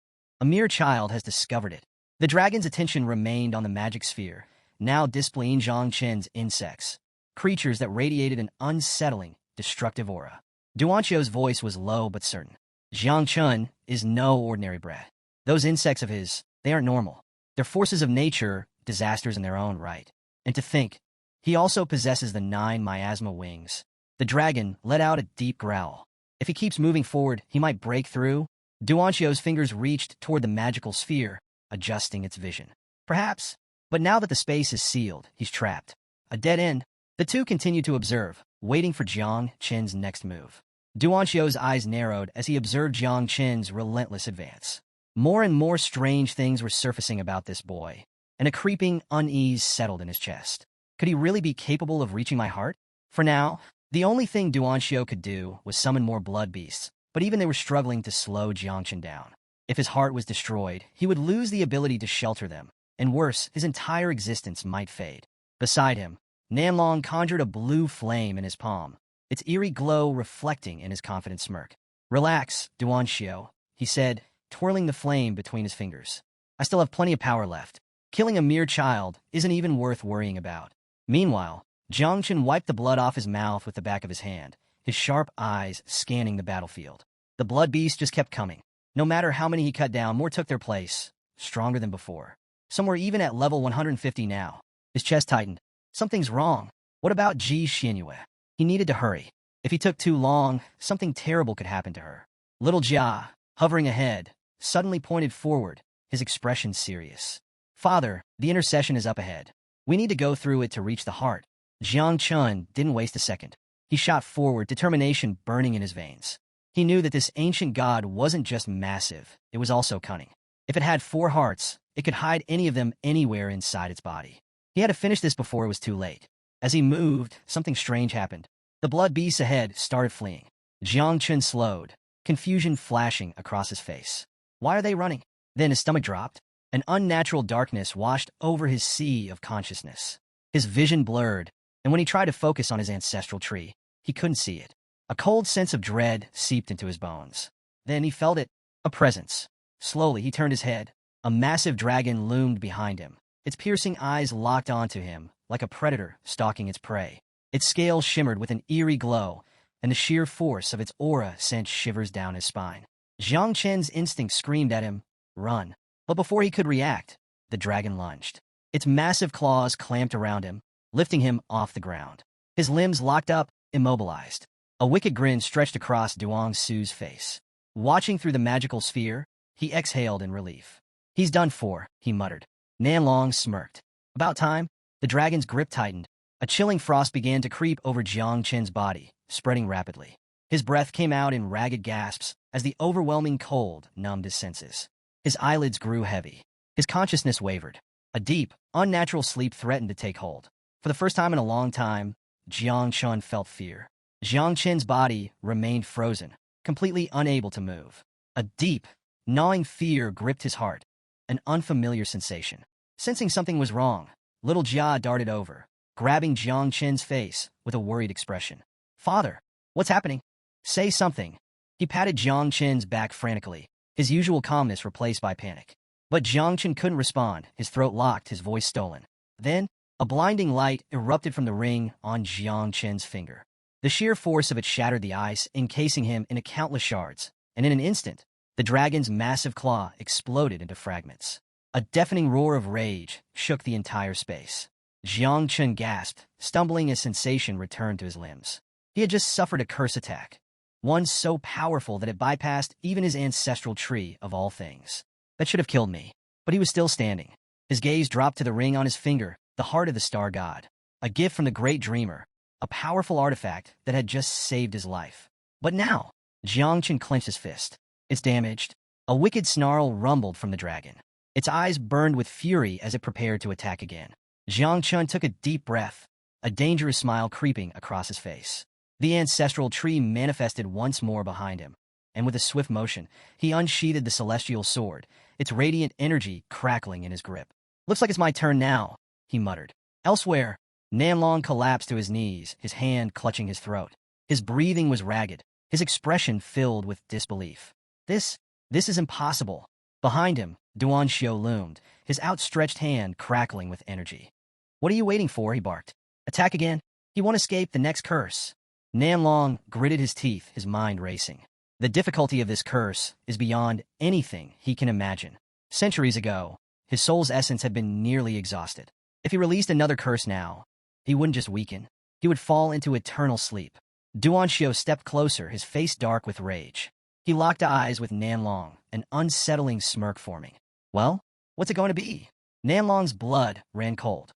"a mere child has discovered it." The dragon's attention remained on the magic sphere, now displaying Jiang Chen's insects, creatures that radiated an unsettling, destructive aura. Duanxiu's voice was low but certain. "Jiang Chen is no ordinary brat. Those insects of his, they aren't normal. They're forces of nature, disasters in their own right. And to think, he also possesses the 9 miasma wings." The dragon let out a deep growl. "If he keeps moving forward, he might break through." Duanxiu's fingers reached toward the magical sphere, adjusting its vision. "Perhaps, but now that the space is sealed, he's trapped. A dead end." The two continued to observe, waiting for Jiang Chen's next move. Duanxiu's eyes narrowed as he observed Jiang Chen's relentless advance. More and more strange things were surfacing about this boy, and a creeping unease settled in his chest. Could he really be capable of reaching my heart? For now, the only thing Duanxiu could do was summon more blood beasts, but even they were struggling to slow Jiang Chen down. If his heart was destroyed, he would lose the ability to shelter them, and worse, his entire existence might fade. Beside him, Nanlong conjured a blue flame in his palm, its eerie glow reflecting in his confident smirk. "Relax, Duanxiu," he said, twirling the flame between his fingers. "I still have plenty of power left. Killing a mere child isn't even worth worrying about." Meanwhile, Jiangchen wiped the blood off his mouth with the back of his hand, his sharp eyes scanning the battlefield. The blood beast just kept coming. No matter how many he cut down, more took their place, stronger than before. Some were even at level 150 now. His chest tightened. Something's wrong. What about Ji Xianyue? He needed to hurry. If he took too long, something terrible could happen to her. Little Jia, hovering ahead, suddenly pointed forward, his expression serious. Father, the intercession is up ahead. We need to go through it to reach the heart. Jiang Chun didn't waste a second. He shot forward, determination burning in his veins. He knew that this ancient god wasn't just massive, it was also cunning. If it had 4 hearts, it could hide any of them anywhere inside its body. He had to finish this before it was too late. As he moved, something strange happened. The blood beasts ahead started fleeing. Jiang Chun slowed, confusion flashing across his face. Why are they running? Then his stomach dropped. An unnatural darkness washed over his sea of consciousness. His vision blurred, and when he tried to focus on his ancestral tree, he couldn't see it. A cold sense of dread seeped into his bones. Then he felt it, a presence. Slowly, he turned his head. A massive dragon loomed behind him. Its piercing eyes locked onto him, like a predator stalking its prey. Its scales shimmered with an eerie glow, and the sheer force of its aura sent shivers down his spine. Jiang Chen's instinct screamed at him, "Run." But before he could react, the dragon lunged. Its massive claws clamped around him, lifting him off the ground. His limbs locked up, immobilized. A wicked grin stretched across Duong Su's face. Watching through the magical sphere, he exhaled in relief. "He's done for," he muttered. Nanlong smirked. About time, the dragon's grip tightened. A chilling frost began to creep over Jiang Chen's body, spreading rapidly. His breath came out in ragged gasps as the overwhelming cold numbed his senses. His eyelids grew heavy. His consciousness wavered. A deep, unnatural sleep threatened to take hold. For the first time in a long time, Jiang Chun felt fear. Jiang Chen's body remained frozen, completely unable to move. A deep, gnawing fear gripped his heart, an unfamiliar sensation. Sensing something was wrong, little Jia darted over, grabbing Jiang Chen's face with a worried expression. "Father, what's happening? Say something." He patted Jiang Chen's back frantically, his usual calmness replaced by panic. But Jiang Chen couldn't respond, his throat locked, his voice stolen. Then, a blinding light erupted from the ring on Jiang Chen's finger. The sheer force of it shattered the ice, encasing him in countless shards, and in an instant, the dragon's massive claw exploded into fragments. A deafening roar of rage shook the entire space. Jiang Chen gasped, stumbling as sensation returned to his limbs. He had just suffered a curse attack, one so powerful that it bypassed even his ancestral tree of all things. That should have killed me. But he was still standing. His gaze dropped to the ring on his finger, the heart of the star god. A gift from the great dreamer, a powerful artifact that had just saved his life. But now, Jiang Chen clenched his fist. "It's damaged." A wicked snarl rumbled from the dragon. Its eyes burned with fury as it prepared to attack again. Jiang Chen took a deep breath, a dangerous smile creeping across his face. The ancestral tree manifested once more behind him, and with a swift motion, he unsheathed the celestial sword, its radiant energy crackling in his grip. "Looks like it's my turn now," he muttered. Elsewhere, Nanlong collapsed to his knees, his hand clutching his throat. His breathing was ragged, his expression filled with disbelief. This is impossible." Behind him, Duan Xiu loomed, his outstretched hand crackling with energy. "What are you waiting for?" he barked. "Attack again? He won't escape the next curse." Nanlong gritted his teeth, his mind racing. The difficulty of this curse is beyond anything he can imagine. Centuries ago, his soul's essence had been nearly exhausted. If he released another curse now, he wouldn't just weaken, he would fall into eternal sleep. Duan Xiu stepped closer, his face dark with rage. He locked eyes with Nanlong, an unsettling smirk forming. "Well, what's it going to be?" Nanlong's blood ran cold.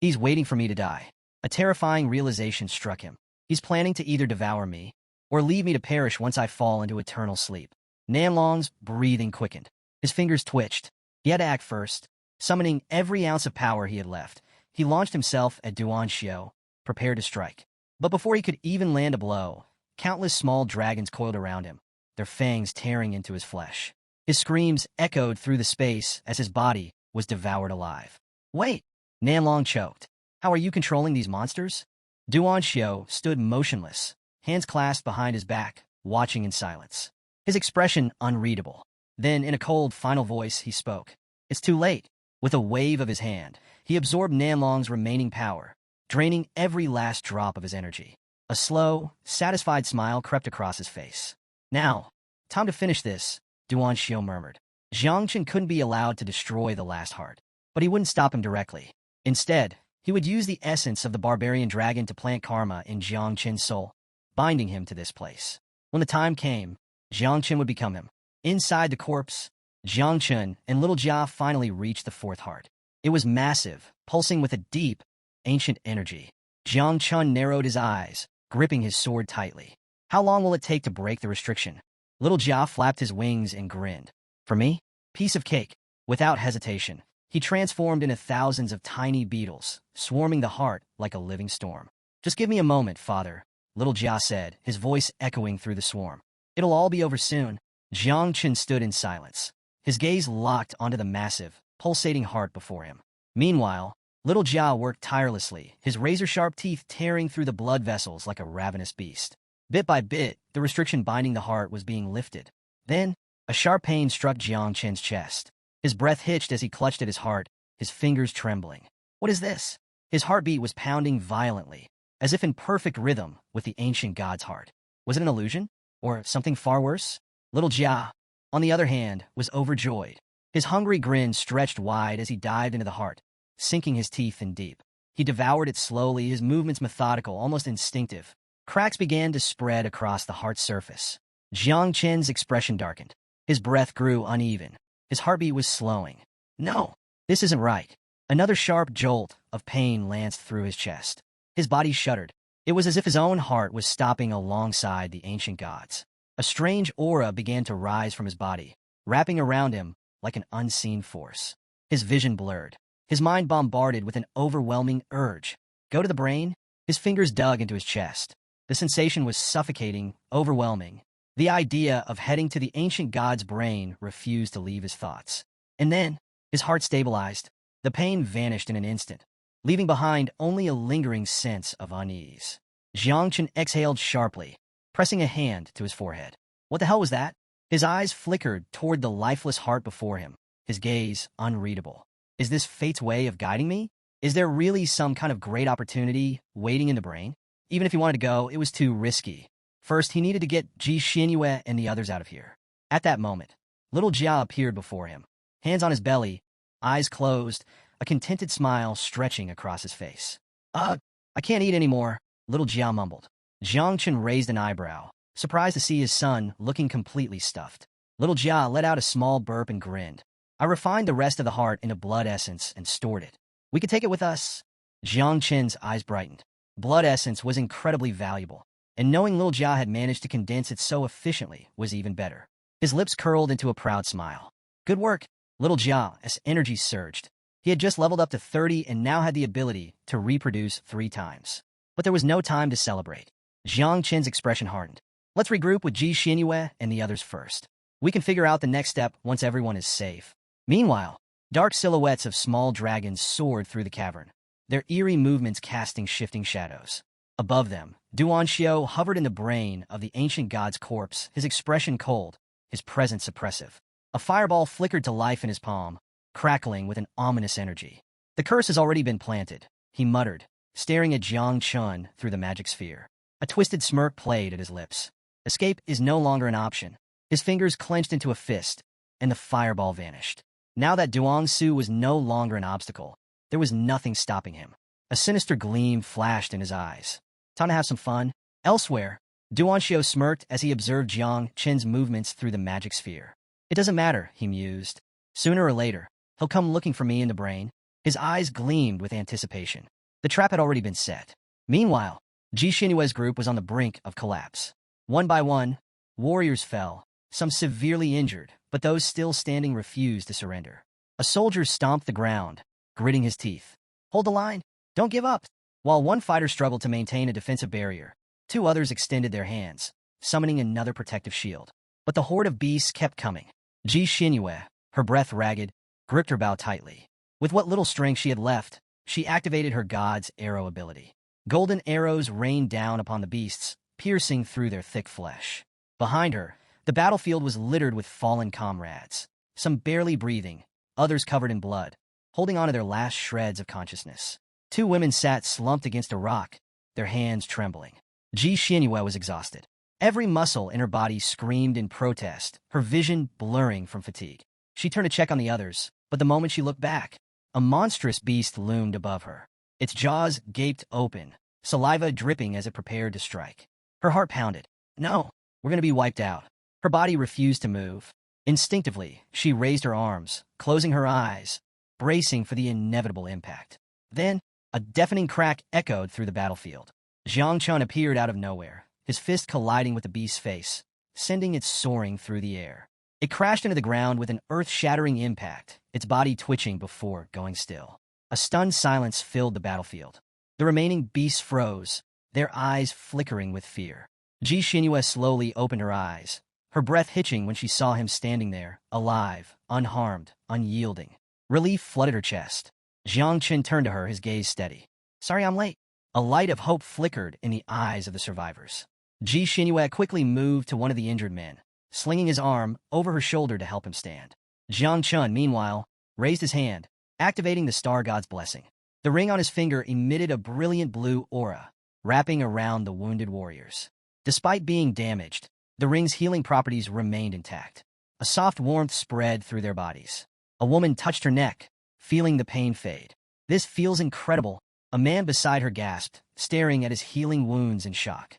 He's waiting for me to die. A terrifying realization struck him. He's planning to either devour me, or leave me to perish once I fall into eternal sleep. Nanlong's breathing quickened. His fingers twitched. He had to act first. Summoning every ounce of power he had left, he launched himself at Duan Xiu, prepared to strike. But before he could even land a blow, countless small dragons coiled around him, their fangs tearing into his flesh. His screams echoed through the space as his body was devoured alive. "Wait!" Nanlong choked. "How are you controlling these monsters?" Duan Xiu stood motionless, hands clasped behind his back, watching in silence. His expression unreadable. Then, in a cold, final voice, he spoke. "It's too late." With a wave of his hand, he absorbed Nanlong's remaining power, draining every last drop of his energy. A slow, satisfied smile crept across his face. Now, time to finish this, Duan Xiao murmured. Jiang Chen couldn't be allowed to destroy the last heart, but he wouldn't stop him directly. Instead, he would use the essence of the barbarian dragon to plant karma in Jiang Chen's soul, binding him to this place. When the time came, Jiang Chen would become him. Inside the corpse, Jiang Chen and little Jia finally reached the fourth heart. It was massive, pulsing with a deep, ancient energy. Jiang Chen narrowed his eyes, gripping his sword tightly. How long will it take to break the restriction? Little Jia flapped his wings and grinned. For me? Piece of cake. Without hesitation, he transformed into thousands of tiny beetles, swarming the heart like a living storm. Just give me a moment, father, little Jia said, his voice echoing through the swarm. It'll all be over soon. Jiang Chen stood in silence, his gaze locked onto the massive, pulsating heart before him. Meanwhile, little Jia worked tirelessly, his razor-sharp teeth tearing through the blood vessels like a ravenous beast. Bit by bit, the restriction binding the heart was being lifted. Then, a sharp pain struck Jiang Chen's chest. His breath hitched as he clutched at his heart, his fingers trembling. What is this? His heartbeat was pounding violently, as if in perfect rhythm with the ancient god's heart. Was it an illusion? Or something far worse? Little Jia, on the other hand, was overjoyed. His hungry grin stretched wide as he dived into the heart, sinking his teeth in deep. He devoured it slowly, his movements methodical, almost instinctive. Cracks began to spread across the heart's surface. Jiang Chen's expression darkened. His breath grew uneven. His heartbeat was slowing. No, this isn't right. Another sharp jolt of pain lanced through his chest. His body shuddered. It was as if his own heart was stopping alongside the ancient gods. A strange aura began to rise from his body, wrapping around him like an unseen force. His vision blurred, his mind bombarded with an overwhelming urge. Go to the brain? His fingers dug into his chest. The sensation was suffocating, overwhelming. The idea of heading to the ancient god's brain refused to leave his thoughts. And then, his heart stabilized. The pain vanished in an instant, leaving behind only a lingering sense of unease. Jiang Chen exhaled sharply, pressing a hand to his forehead. What the hell was that? His eyes flickered toward the lifeless heart before him, his gaze unreadable. Is this fate's way of guiding me? Is there really some kind of great opportunity waiting in the brain? Even if he wanted to go, it was too risky. First, he needed to get Ji Xianyue and the others out of here. At that moment, little Jia appeared before him, hands on his belly, eyes closed, a contented smile stretching across his face. I can't eat anymore, little Jia mumbled. Jiang Chen raised an eyebrow, surprised to see his son looking completely stuffed. Little Jia let out a small burp and grinned. I refined the rest of the heart into blood essence and stored it. We could take it with us. Jiang Chen's eyes brightened. Blood essence was incredibly valuable, and knowing little Jia had managed to condense it so efficiently was even better. His lips curled into a proud smile. Good work, little Jia, as energy surged. He had just leveled up to 30 and now had the ability to reproduce 3 times. But there was no time to celebrate. Jiang Chen's expression hardened. Let's regroup with Ji Xianyue and the others first. We can figure out the next step once everyone is safe. Meanwhile, dark silhouettes of small dragons soared through the cavern, their eerie movements casting shifting shadows. Above them, Duan Xiao hovered in the brain of the ancient god's corpse, his expression cold, his presence oppressive. A fireball flickered to life in his palm, crackling with an ominous energy. The curse has already been planted, he muttered, staring at Jiang Chen through the magic sphere. A twisted smirk played at his lips. Escape is no longer an option. His fingers clenched into a fist, and the fireball vanished. Now that Duan Su was no longer an obstacle, there was nothing stopping him. A sinister gleam flashed in his eyes. Time to have some fun. Elsewhere, Duan Xiao smirked as he observed Jiang Chen's movements through the magic sphere. It doesn't matter, he mused. Sooner or later, he'll come looking for me in the brain. His eyes gleamed with anticipation. The trap had already been set. Meanwhile, Ji Xianyue's group was on the brink of collapse. One by one, warriors fell, some severely injured, but those still standing refused to surrender. A soldier stomped the ground, gritting his teeth. Hold the line. Don't give up. While one fighter struggled to maintain a defensive barrier, 2 others extended their hands, summoning another protective shield. But the horde of beasts kept coming. Ji Xianyue, her breath ragged, gripped her bow tightly. With what little strength she had left, she activated her god's arrow ability. Golden arrows rained down upon the beasts, piercing through their thick flesh. Behind her, the battlefield was littered with fallen comrades, some barely breathing, others covered in blood, holding on to their last shreds of consciousness. Two women sat slumped against a rock, their hands trembling. Ji Xianyue was exhausted. Every muscle in her body screamed in protest, her vision blurring from fatigue. She turned to check on the others, but the moment she looked back, a monstrous beast loomed above her. Its jaws gaped open, saliva dripping as it prepared to strike. Her heart pounded. No, we're going to be wiped out. Her body refused to move. Instinctively, she raised her arms, closing her eyes, bracing for the inevitable impact. Then, a deafening crack echoed through the battlefield. Jiang Chun appeared out of nowhere, his fist colliding with the beast's face, sending it soaring through the air. It crashed into the ground with an earth-shattering impact, its body twitching before going still. A stunned silence filled the battlefield. The remaining beasts froze, their eyes flickering with fear. Ji Xianyue slowly opened her eyes, her breath hitching when she saw him standing there, alive, unharmed, unyielding. Relief flooded her chest. Jiang Chen turned to her, his gaze steady. Sorry I'm late. A light of hope flickered in the eyes of the survivors. Ji Xianyue quickly moved to one of the injured men, slinging his arm over her shoulder to help him stand. Jiang Chun, meanwhile, raised his hand, activating the Star God's blessing. The ring on his finger emitted a brilliant blue aura, wrapping around the wounded warriors. Despite being damaged, the ring's healing properties remained intact. A soft warmth spread through their bodies. A woman touched her neck, feeling the pain fade. This feels incredible, a man beside her gasped, staring at his healing wounds in shock.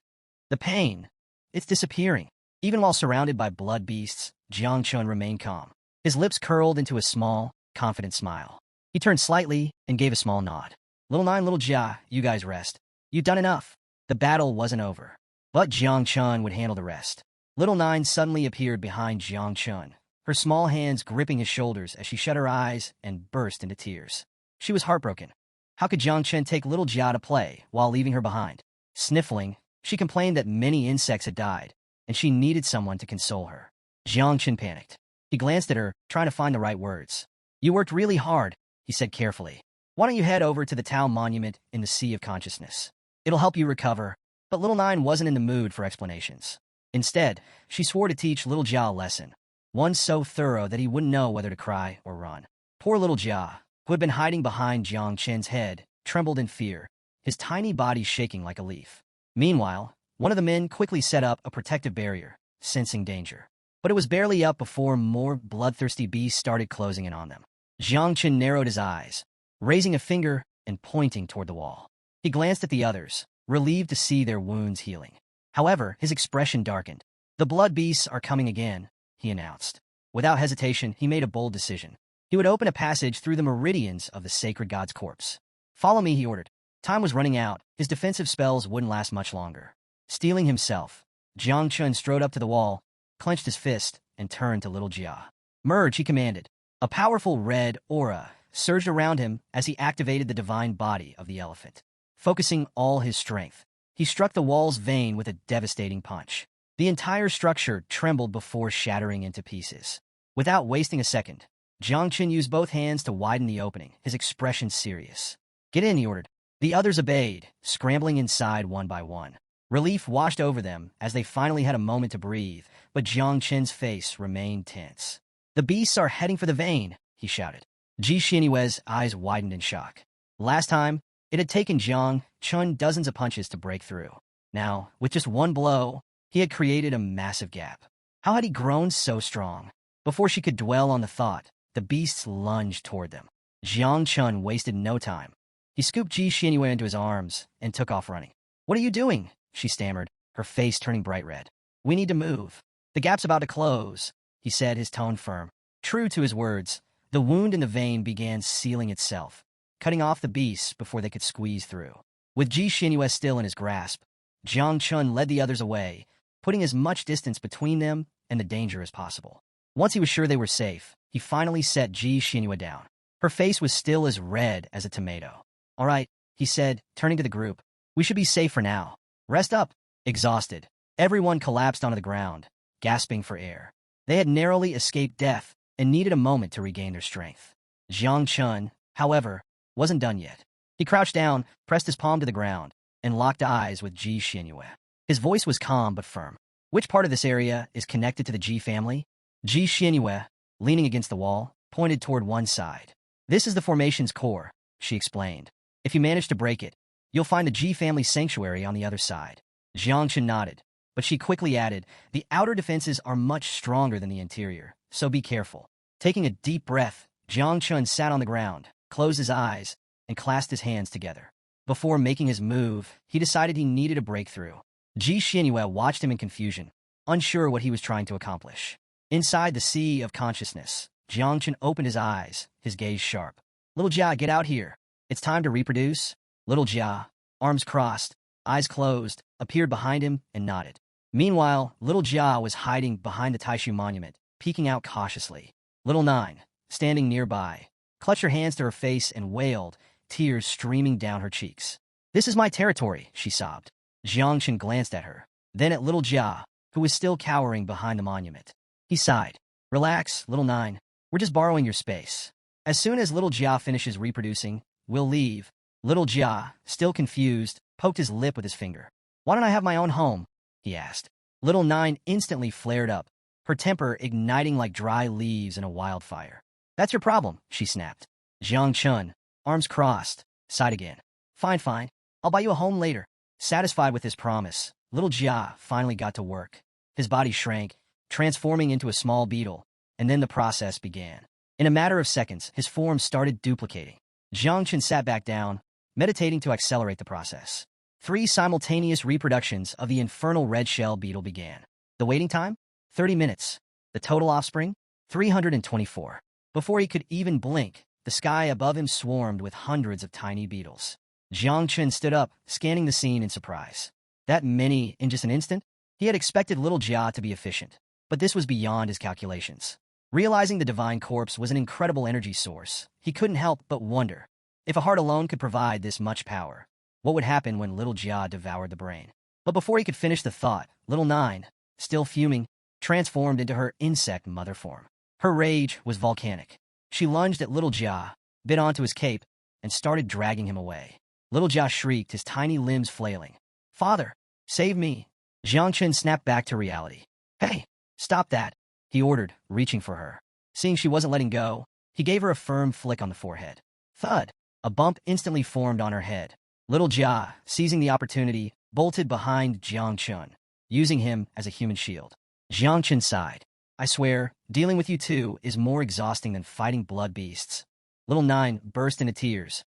The pain, it's disappearing. Even while surrounded by blood beasts, Jiang Chun remained calm. His lips curled into a small, confident smile. He turned slightly and gave a small nod. Little Nine, Little Jia, you guys rest. You've done enough. The battle wasn't over. But Jiang Chun would handle the rest. Little Nine suddenly appeared behind Jiang Chun, her small hands gripping his shoulders as she shut her eyes and burst into tears. She was heartbroken. How could Jiang Chun take little Jia to play while leaving her behind? Sniffling, she complained that many insects had died, and she needed someone to console her. Jiang Chun panicked. He glanced at her, trying to find the right words. You worked really hard, he said carefully. Why don't you head over to the Tao Monument in the Sea of Consciousness? It'll help you recover. But Little Nine wasn't in the mood for explanations. Instead, she swore to teach little Jia a lesson, one so thorough that he wouldn't know whether to cry or run. Poor little Jia, who had been hiding behind Jiang Chen's head, trembled in fear, his tiny body shaking like a leaf. Meanwhile, one of the men quickly set up a protective barrier, sensing danger. But it was barely up before more bloodthirsty beasts started closing in on them. Jiang Chen narrowed his eyes, raising a finger and pointing toward the wall. He glanced at the others, relieved to see their wounds healing. However, his expression darkened. The blood beasts are coming again, he announced. Without hesitation, he made a bold decision. He would open a passage through the meridians of the sacred god's corpse. Follow me, he ordered. Time was running out. His defensive spells wouldn't last much longer. Steeling himself, Jiang Chun strode up to the wall, clenched his fist, and turned to little Jia. Merge, he commanded. A powerful red aura surged around him as he activated the divine body of the elephant. Focusing all his strength, he struck the wall's vein with a devastating punch. The entire structure trembled before shattering into pieces. Without wasting a second, Jiang Chun used both hands to widen the opening, his expression serious. Get in, he ordered. The others obeyed, scrambling inside one by one. Relief washed over them as they finally had a moment to breathe, but Jiang Chen's face remained tense. The beasts are heading for the vein, he shouted. Ji Xianyue's eyes widened in shock. Last time, it had taken Jiang Chun dozens of punches to break through. Now, with just one blow, he had created a massive gap. How had he grown so strong? Before she could dwell on the thought, the beasts lunged toward them. Jiang Chun wasted no time. He scooped Ji Xianyue into his arms and took off running. What are you doing? She stammered, her face turning bright red. We need to move. The gap's about to close, he said, his tone firm. True to his words, the wound in the vein began sealing itself, cutting off the beasts before they could squeeze through. With Ji Xianyue still in his grasp, Jiang Chun led the others away, putting as much distance between them and the danger as possible. Once he was sure they were safe, he finally set Ji Xianyue down. Her face was still as red as a tomato. All right, he said, turning to the group. We should be safe for now. Rest up. Exhausted, everyone collapsed onto the ground, gasping for air. They had narrowly escaped death and needed a moment to regain their strength. Jiang Chun, however, wasn't done yet. He crouched down, pressed his palm to the ground, and locked eyes with Ji Xianyue. His voice was calm but firm. Which part of this area is connected to the Ji family? Ji Xianyue, leaning against the wall, pointed toward one side. This is the formation's core, she explained. If you manage to break it, you'll find the Ji family sanctuary on the other side. Jiang Chen nodded, but she quickly added, the outer defenses are much stronger than the interior, so be careful. Taking a deep breath, Jiang Chen sat on the ground, closed his eyes, and clasped his hands together. Before making his move, he decided he needed a breakthrough. Ji Xinyue watched him in confusion, unsure what he was trying to accomplish. Inside the sea of consciousness, Jiang Chen opened his eyes, his gaze sharp. Little Jia, get out here. It's time to reproduce. Little Jia, arms crossed, eyes closed, appeared behind him and nodded. Meanwhile, little Jia was hiding behind the Taishu monument, peeking out cautiously. Little Nine, standing nearby, clutched her hands to her face and wailed, tears streaming down her cheeks. This is my territory, she sobbed. Jiang Chen glanced at her, then at little Jia, who was still cowering behind the monument. He sighed. Relax, little Nine. We're just borrowing your space. As soon as little Jia finishes reproducing, we'll leave. Little Jia, still confused, poked his lip with his finger. Why don't I have my own home? He asked. Little Nine instantly flared up, her temper igniting like dry leaves in a wildfire. That's your problem, she snapped. Jiang Chen, arms crossed, sighed again. Fine, fine. I'll buy you a home later. Satisfied with his promise, little Jia finally got to work. His body shrank, transforming into a small beetle, and then the process began. In a matter of seconds, his form started duplicating. Jiang Chen sat back down, meditating to accelerate the process. 3 simultaneous reproductions of the infernal red shell beetle began. The waiting time? 30 minutes. The total offspring? 324. Before he could even blink, the sky above him swarmed with hundreds of tiny beetles. Jiang Chen stood up, scanning the scene in surprise. That many in just an instant? He had expected little Jia to be efficient, but this was beyond his calculations. Realizing the divine corpse was an incredible energy source, he couldn't help but wonder, if a heart alone could provide this much power, what would happen when little Jia devoured the brain? But before he could finish the thought, little Nine, still fuming, transformed into her insect mother form. Her rage was volcanic. She lunged at little Jia, bit onto his cape, and started dragging him away. Little Jia shrieked, his tiny limbs flailing. Father, save me. Jiang Chen snapped back to reality. Hey, stop that, he ordered, reaching for her. Seeing she wasn't letting go, he gave her a firm flick on the forehead. Thud! A bump instantly formed on her head. Little Jia, seizing the opportunity, bolted behind Jiang Chen, using him as a human shield. Jiang Chen sighed. I swear, dealing with you two is more exhausting than fighting blood beasts. Little Nine burst into tears.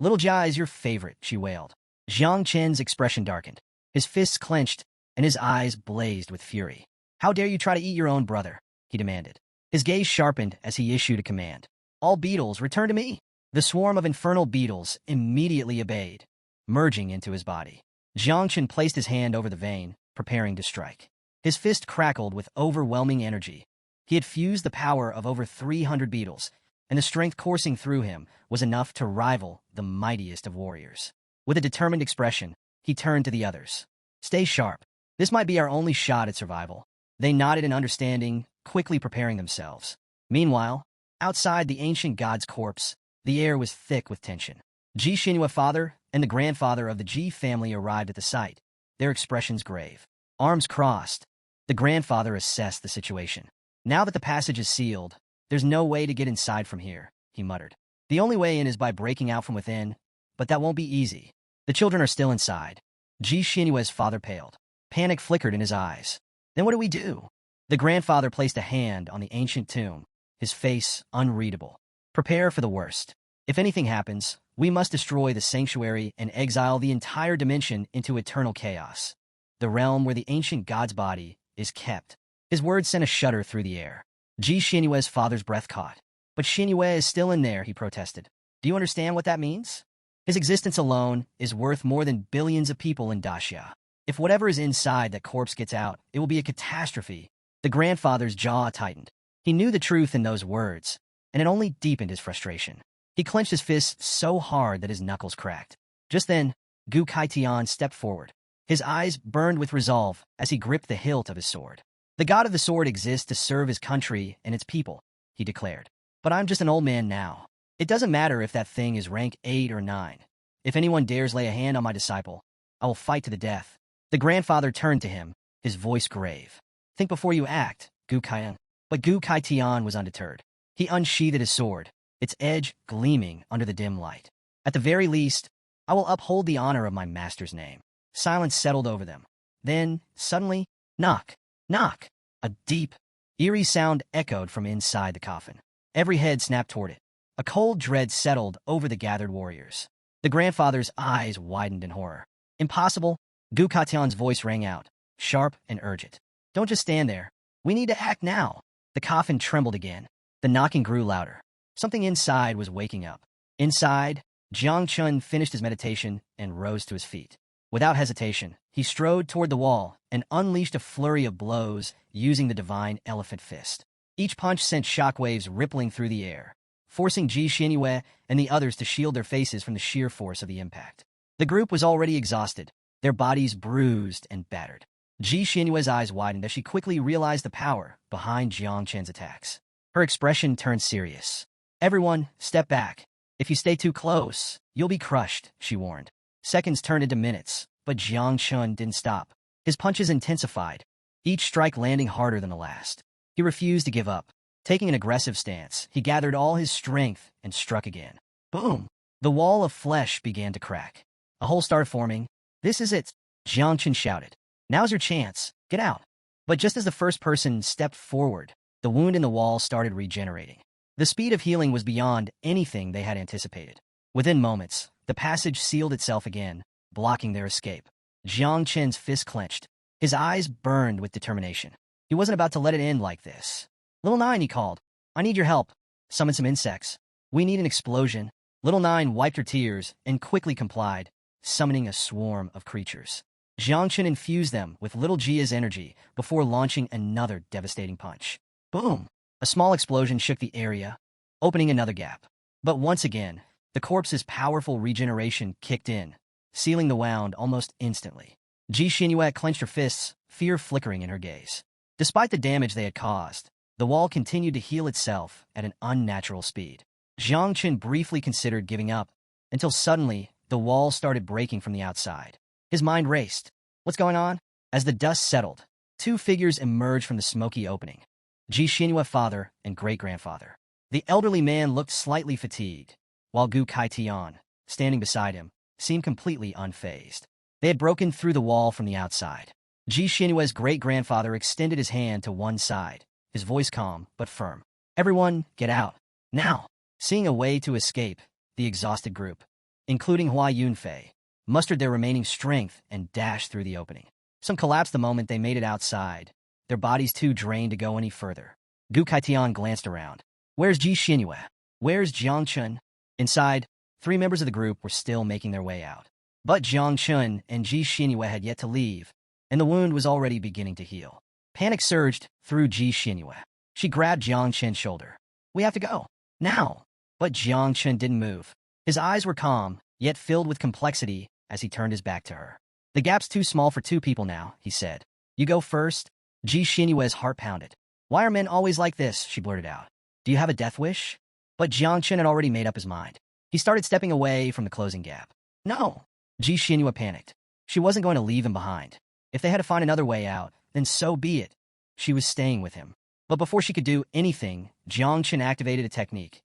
Little Jia is your favorite, she wailed. Jiang Chen's expression darkened. His fists clenched, and his eyes blazed with fury. How dare you try to eat your own brother? He demanded. His gaze sharpened as he issued a command. All beetles, return to me. The swarm of infernal beetles immediately obeyed, merging into his body. Jiang Chen placed his hand over the vein, preparing to strike. His fist crackled with overwhelming energy. He had fused the power of over 300 beetles, and the strength coursing through him was enough to rival the mightiest of warriors. With a determined expression, he turned to the others. Stay sharp. This might be our only shot at survival. They nodded in understanding, quickly preparing themselves. Meanwhile, outside the ancient god's corpse, the air was thick with tension. Ji Xinhua father and the grandfather of the Ji family arrived at the site, their expressions grave. Arms crossed, the grandfather assessed the situation. Now that the passage is sealed, there's no way to get inside from here, he muttered. The only way in is by breaking out from within, but that won't be easy. The children are still inside. Ji Xinyue's father paled. Panic flickered in his eyes. Then what do we do? The grandfather placed a hand on the ancient tomb, his face unreadable. Prepare for the worst. If anything happens, we must destroy the sanctuary and exile the entire dimension into eternal chaos. The realm where the ancient god's body is kept. His words sent a shudder through the air. Ji Xinyue's father's breath caught. But Xinyue is still in there, he protested. Do you understand what that means? His existence alone is worth more than billions of people in Daxia. If whatever is inside that corpse gets out, it will be a catastrophe. The grandfather's jaw tightened. He knew the truth in those words, and it only deepened his frustration. He clenched his fists so hard that his knuckles cracked. Just then, Gu Kaitian stepped forward. His eyes burned with resolve as he gripped the hilt of his sword. The god of the sword exists to serve his country and its people, he declared. But I'm just an old man now. It doesn't matter if that thing is rank 8 or 9. If anyone dares lay a hand on my disciple, I will fight to the death. The grandfather turned to him, his voice grave. Think before you act, Gu Kaiyan. But Gu Kaitian was undeterred. He unsheathed his sword, its edge gleaming under the dim light. At the very least, I will uphold the honor of my master's name. Silence settled over them. Then, suddenly, knock, knock. A deep, eerie sound echoed from inside the coffin. Every head snapped toward it. A cold dread settled over the gathered warriors. The grandfather's eyes widened in horror. Impossible, Gu Katian's voice rang out, sharp and urgent. Don't just stand there. We need to act now. The coffin trembled again. The knocking grew louder. Something inside was waking up. Inside, Jiang Chun finished his meditation and rose to his feet. Without hesitation, he strode toward the wall and unleashed a flurry of blows using the divine elephant fist. Each punch sent shockwaves rippling through the air, forcing Ji Xinyue and the others to shield their faces from the sheer force of the impact. The group was already exhausted, their bodies bruised and battered. Ji Xinyue's eyes widened as she quickly realized the power behind Jiang Chen's attacks. Her expression turned serious. Everyone, step back. If you stay too close, you'll be crushed, she warned. Seconds turned into minutes, but Jiang Chun didn't stop. His punches intensified, each strike landing harder than the last. He refused to give up. Taking an aggressive stance, he gathered all his strength and struck again. Boom! The wall of flesh began to crack. A hole started forming. This is it, Jiang Chun shouted. Now's your chance. Get out. But just as the first person stepped forward, the wound in the wall started regenerating. The speed of healing was beyond anything they had anticipated. Within moments, the passage sealed itself again, blocking their escape. Jiang Chen's fist clenched. His eyes burned with determination. He wasn't about to let it end like this. Little Nine, he called. I need your help. Summon some insects. We need an explosion. Little Nine wiped her tears and quickly complied, summoning a swarm of creatures. Jiang Chen infused them with Little Jia's energy before launching another devastating punch. Boom! A small explosion shook the area, opening another gap. But once again, the corpse's powerful regeneration kicked in, sealing the wound almost instantly. Ji Xinyue clenched her fists, fear flickering in her gaze. Despite the damage they had caused, the wall continued to heal itself at an unnatural speed. Jiang Chen briefly considered giving up, until suddenly the wall started breaking from the outside. His mind raced. What's going on? As the dust settled, two figures emerged from the smoky opening. Ji Xinyue father and great-grandfather. The elderly man looked slightly fatigued, while Gu Kaitian, standing beside him, seemed completely unfazed. They had broken through the wall from the outside. Ji Xinyue's great-grandfather extended his hand to one side, his voice calm but firm. Everyone, get out. Now! Seeing a way to escape, the exhausted group, including Hua Yunfei, mustered their remaining strength and dashed through the opening. Some collapsed the moment they made it outside, their bodies too drained to go any further. Gu Kaitian glanced around. Where's Ji Xinyue? Where's Jiang Chun? Inside, three members of the group were still making their way out. But Jiang Chun and Ji Xinyue had yet to leave, and the wound was already beginning to heal. Panic surged through Ji Xinyue. She grabbed Jiang Chun's shoulder. We have to go. Now! But Jiang Chun didn't move. His eyes were calm, yet filled with complexity as he turned his back to her. The gap's too small for two people now, he said. You go first? Ji Xinyue's heart pounded. Why are men always like this? She blurted out. Do you have a death wish? But Jiang Chun had already made up his mind. He started stepping away from the closing gap. No! Ji Xinyue panicked. She wasn't going to leave him behind. If they had to find another way out, then so be it. She was staying with him. But before she could do anything, Jiang Chun activated a technique.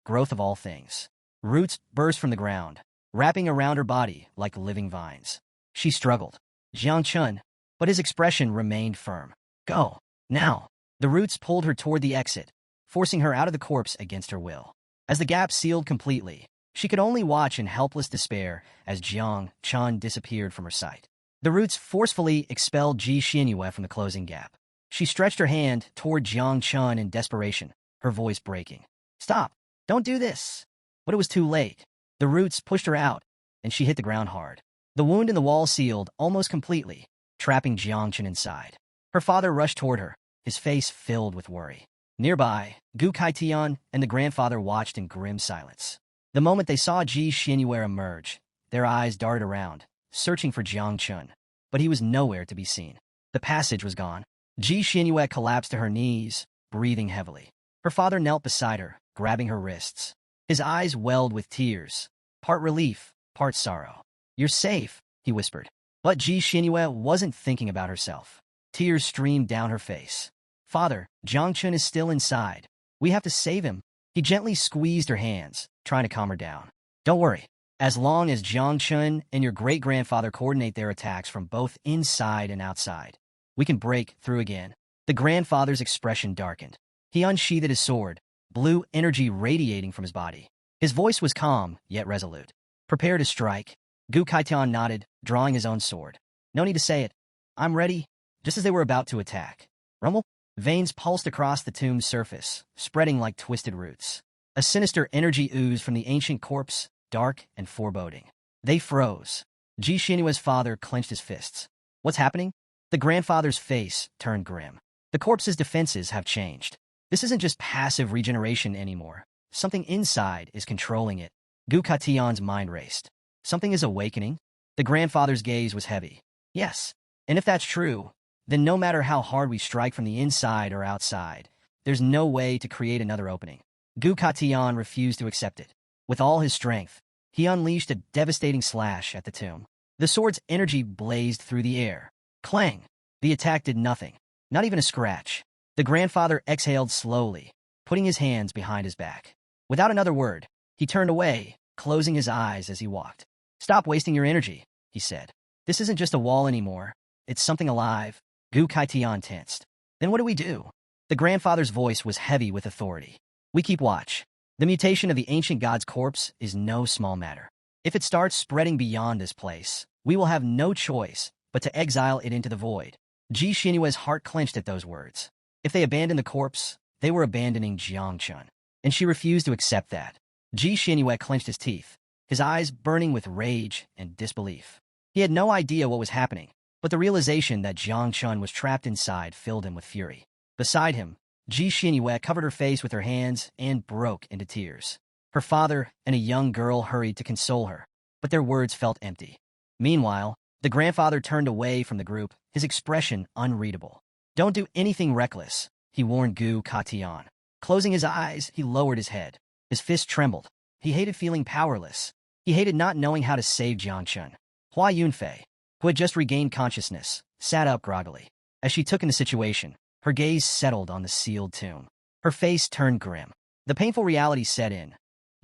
Growth of all things. Roots burst from the ground, wrapping around her body like living vines. She struggled. Jiang Chun, but his expression remained firm. Go, now. The roots pulled her toward the exit, forcing her out of the corpse against her will. As the gap sealed completely, she could only watch in helpless despair as Jiang Chun disappeared from her sight. The roots forcefully expelled Ji Xinyue from the closing gap. She stretched her hand toward Jiang Chun in desperation, her voice breaking. Stop! Don't do this! But it was too late. The roots pushed her out, and she hit the ground hard. The wound in the wall sealed almost completely, trapping Jiang Chun inside. Her father rushed toward her, his face filled with worry. Nearby, Gu Kaitian and the grandfather watched in grim silence. The moment they saw Ji Xinyue emerge, their eyes darted around, searching for Jiang Chun, but he was nowhere to be seen. The passage was gone. Ji Xinyue collapsed to her knees, breathing heavily. Her father knelt beside her, grabbing her wrists. His eyes welled with tears, part relief, part sorrow. You're safe, he whispered. But Ji Xinyue wasn't thinking about herself. Tears streamed down her face. Father, Jiang Chun is still inside. We have to save him. He gently squeezed her hands, trying to calm her down. Don't worry. As long as Jiang Chun and your great-grandfather coordinate their attacks from both inside and outside, we can break through again. The grandfather's expression darkened. He unsheathed his sword, blue energy radiating from his body. His voice was calm, yet resolute. Prepare to strike. Gu Kaitian nodded, drawing his own sword. No need to say it. I'm ready. Just as they were about to attack. Rumble? Veins pulsed across the tomb's surface, spreading like twisted roots. A sinister energy oozed from the ancient corpse, dark and foreboding. They froze. Ji Xinyue's father clenched his fists. What's happening? The grandfather's face turned grim. The corpse's defenses have changed. This isn't just passive regeneration anymore. Something inside is controlling it. Gu Katian's mind raced. Something is awakening? The grandfather's gaze was heavy. Yes. And if that's true, then no matter how hard we strike from the inside or outside, there's no way to create another opening. Gu Katian refused to accept it. With all his strength, he unleashed a devastating slash at the tomb. The sword's energy blazed through the air. Clang! The attack did nothing. Not even a scratch. The grandfather exhaled slowly, putting his hands behind his back. Without another word, he turned away, closing his eyes as he walked. Stop wasting your energy, he said. This isn't just a wall anymore. It's something alive. Gu Kaitian tensed. Then what do we do? The grandfather's voice was heavy with authority. We keep watch. The mutation of the ancient god's corpse is no small matter. If it starts spreading beyond this place, we will have no choice but to exile it into the void. Ji Xinyue's heart clenched at those words. If they abandoned the corpse, they were abandoning Jiang Chun, and she refused to accept that. Ji Xinyue clenched his teeth, his eyes burning with rage and disbelief. He had no idea what was happening, but the realization that Jiang Chun was trapped inside filled him with fury. Beside him, Ji Xinyue covered her face with her hands and broke into tears. Her father and a young girl hurried to console her, but their words felt empty. Meanwhile, the grandfather turned away from the group, his expression unreadable. Don't do anything reckless, he warned Gu Katian. Closing his eyes, he lowered his head. His fist trembled. He hated feeling powerless. He hated not knowing how to save Jiang Chun. Hua Yunfei, who had just regained consciousness, sat up groggily. As she took in the situation, her gaze settled on the sealed tomb. Her face turned grim. The painful reality set in.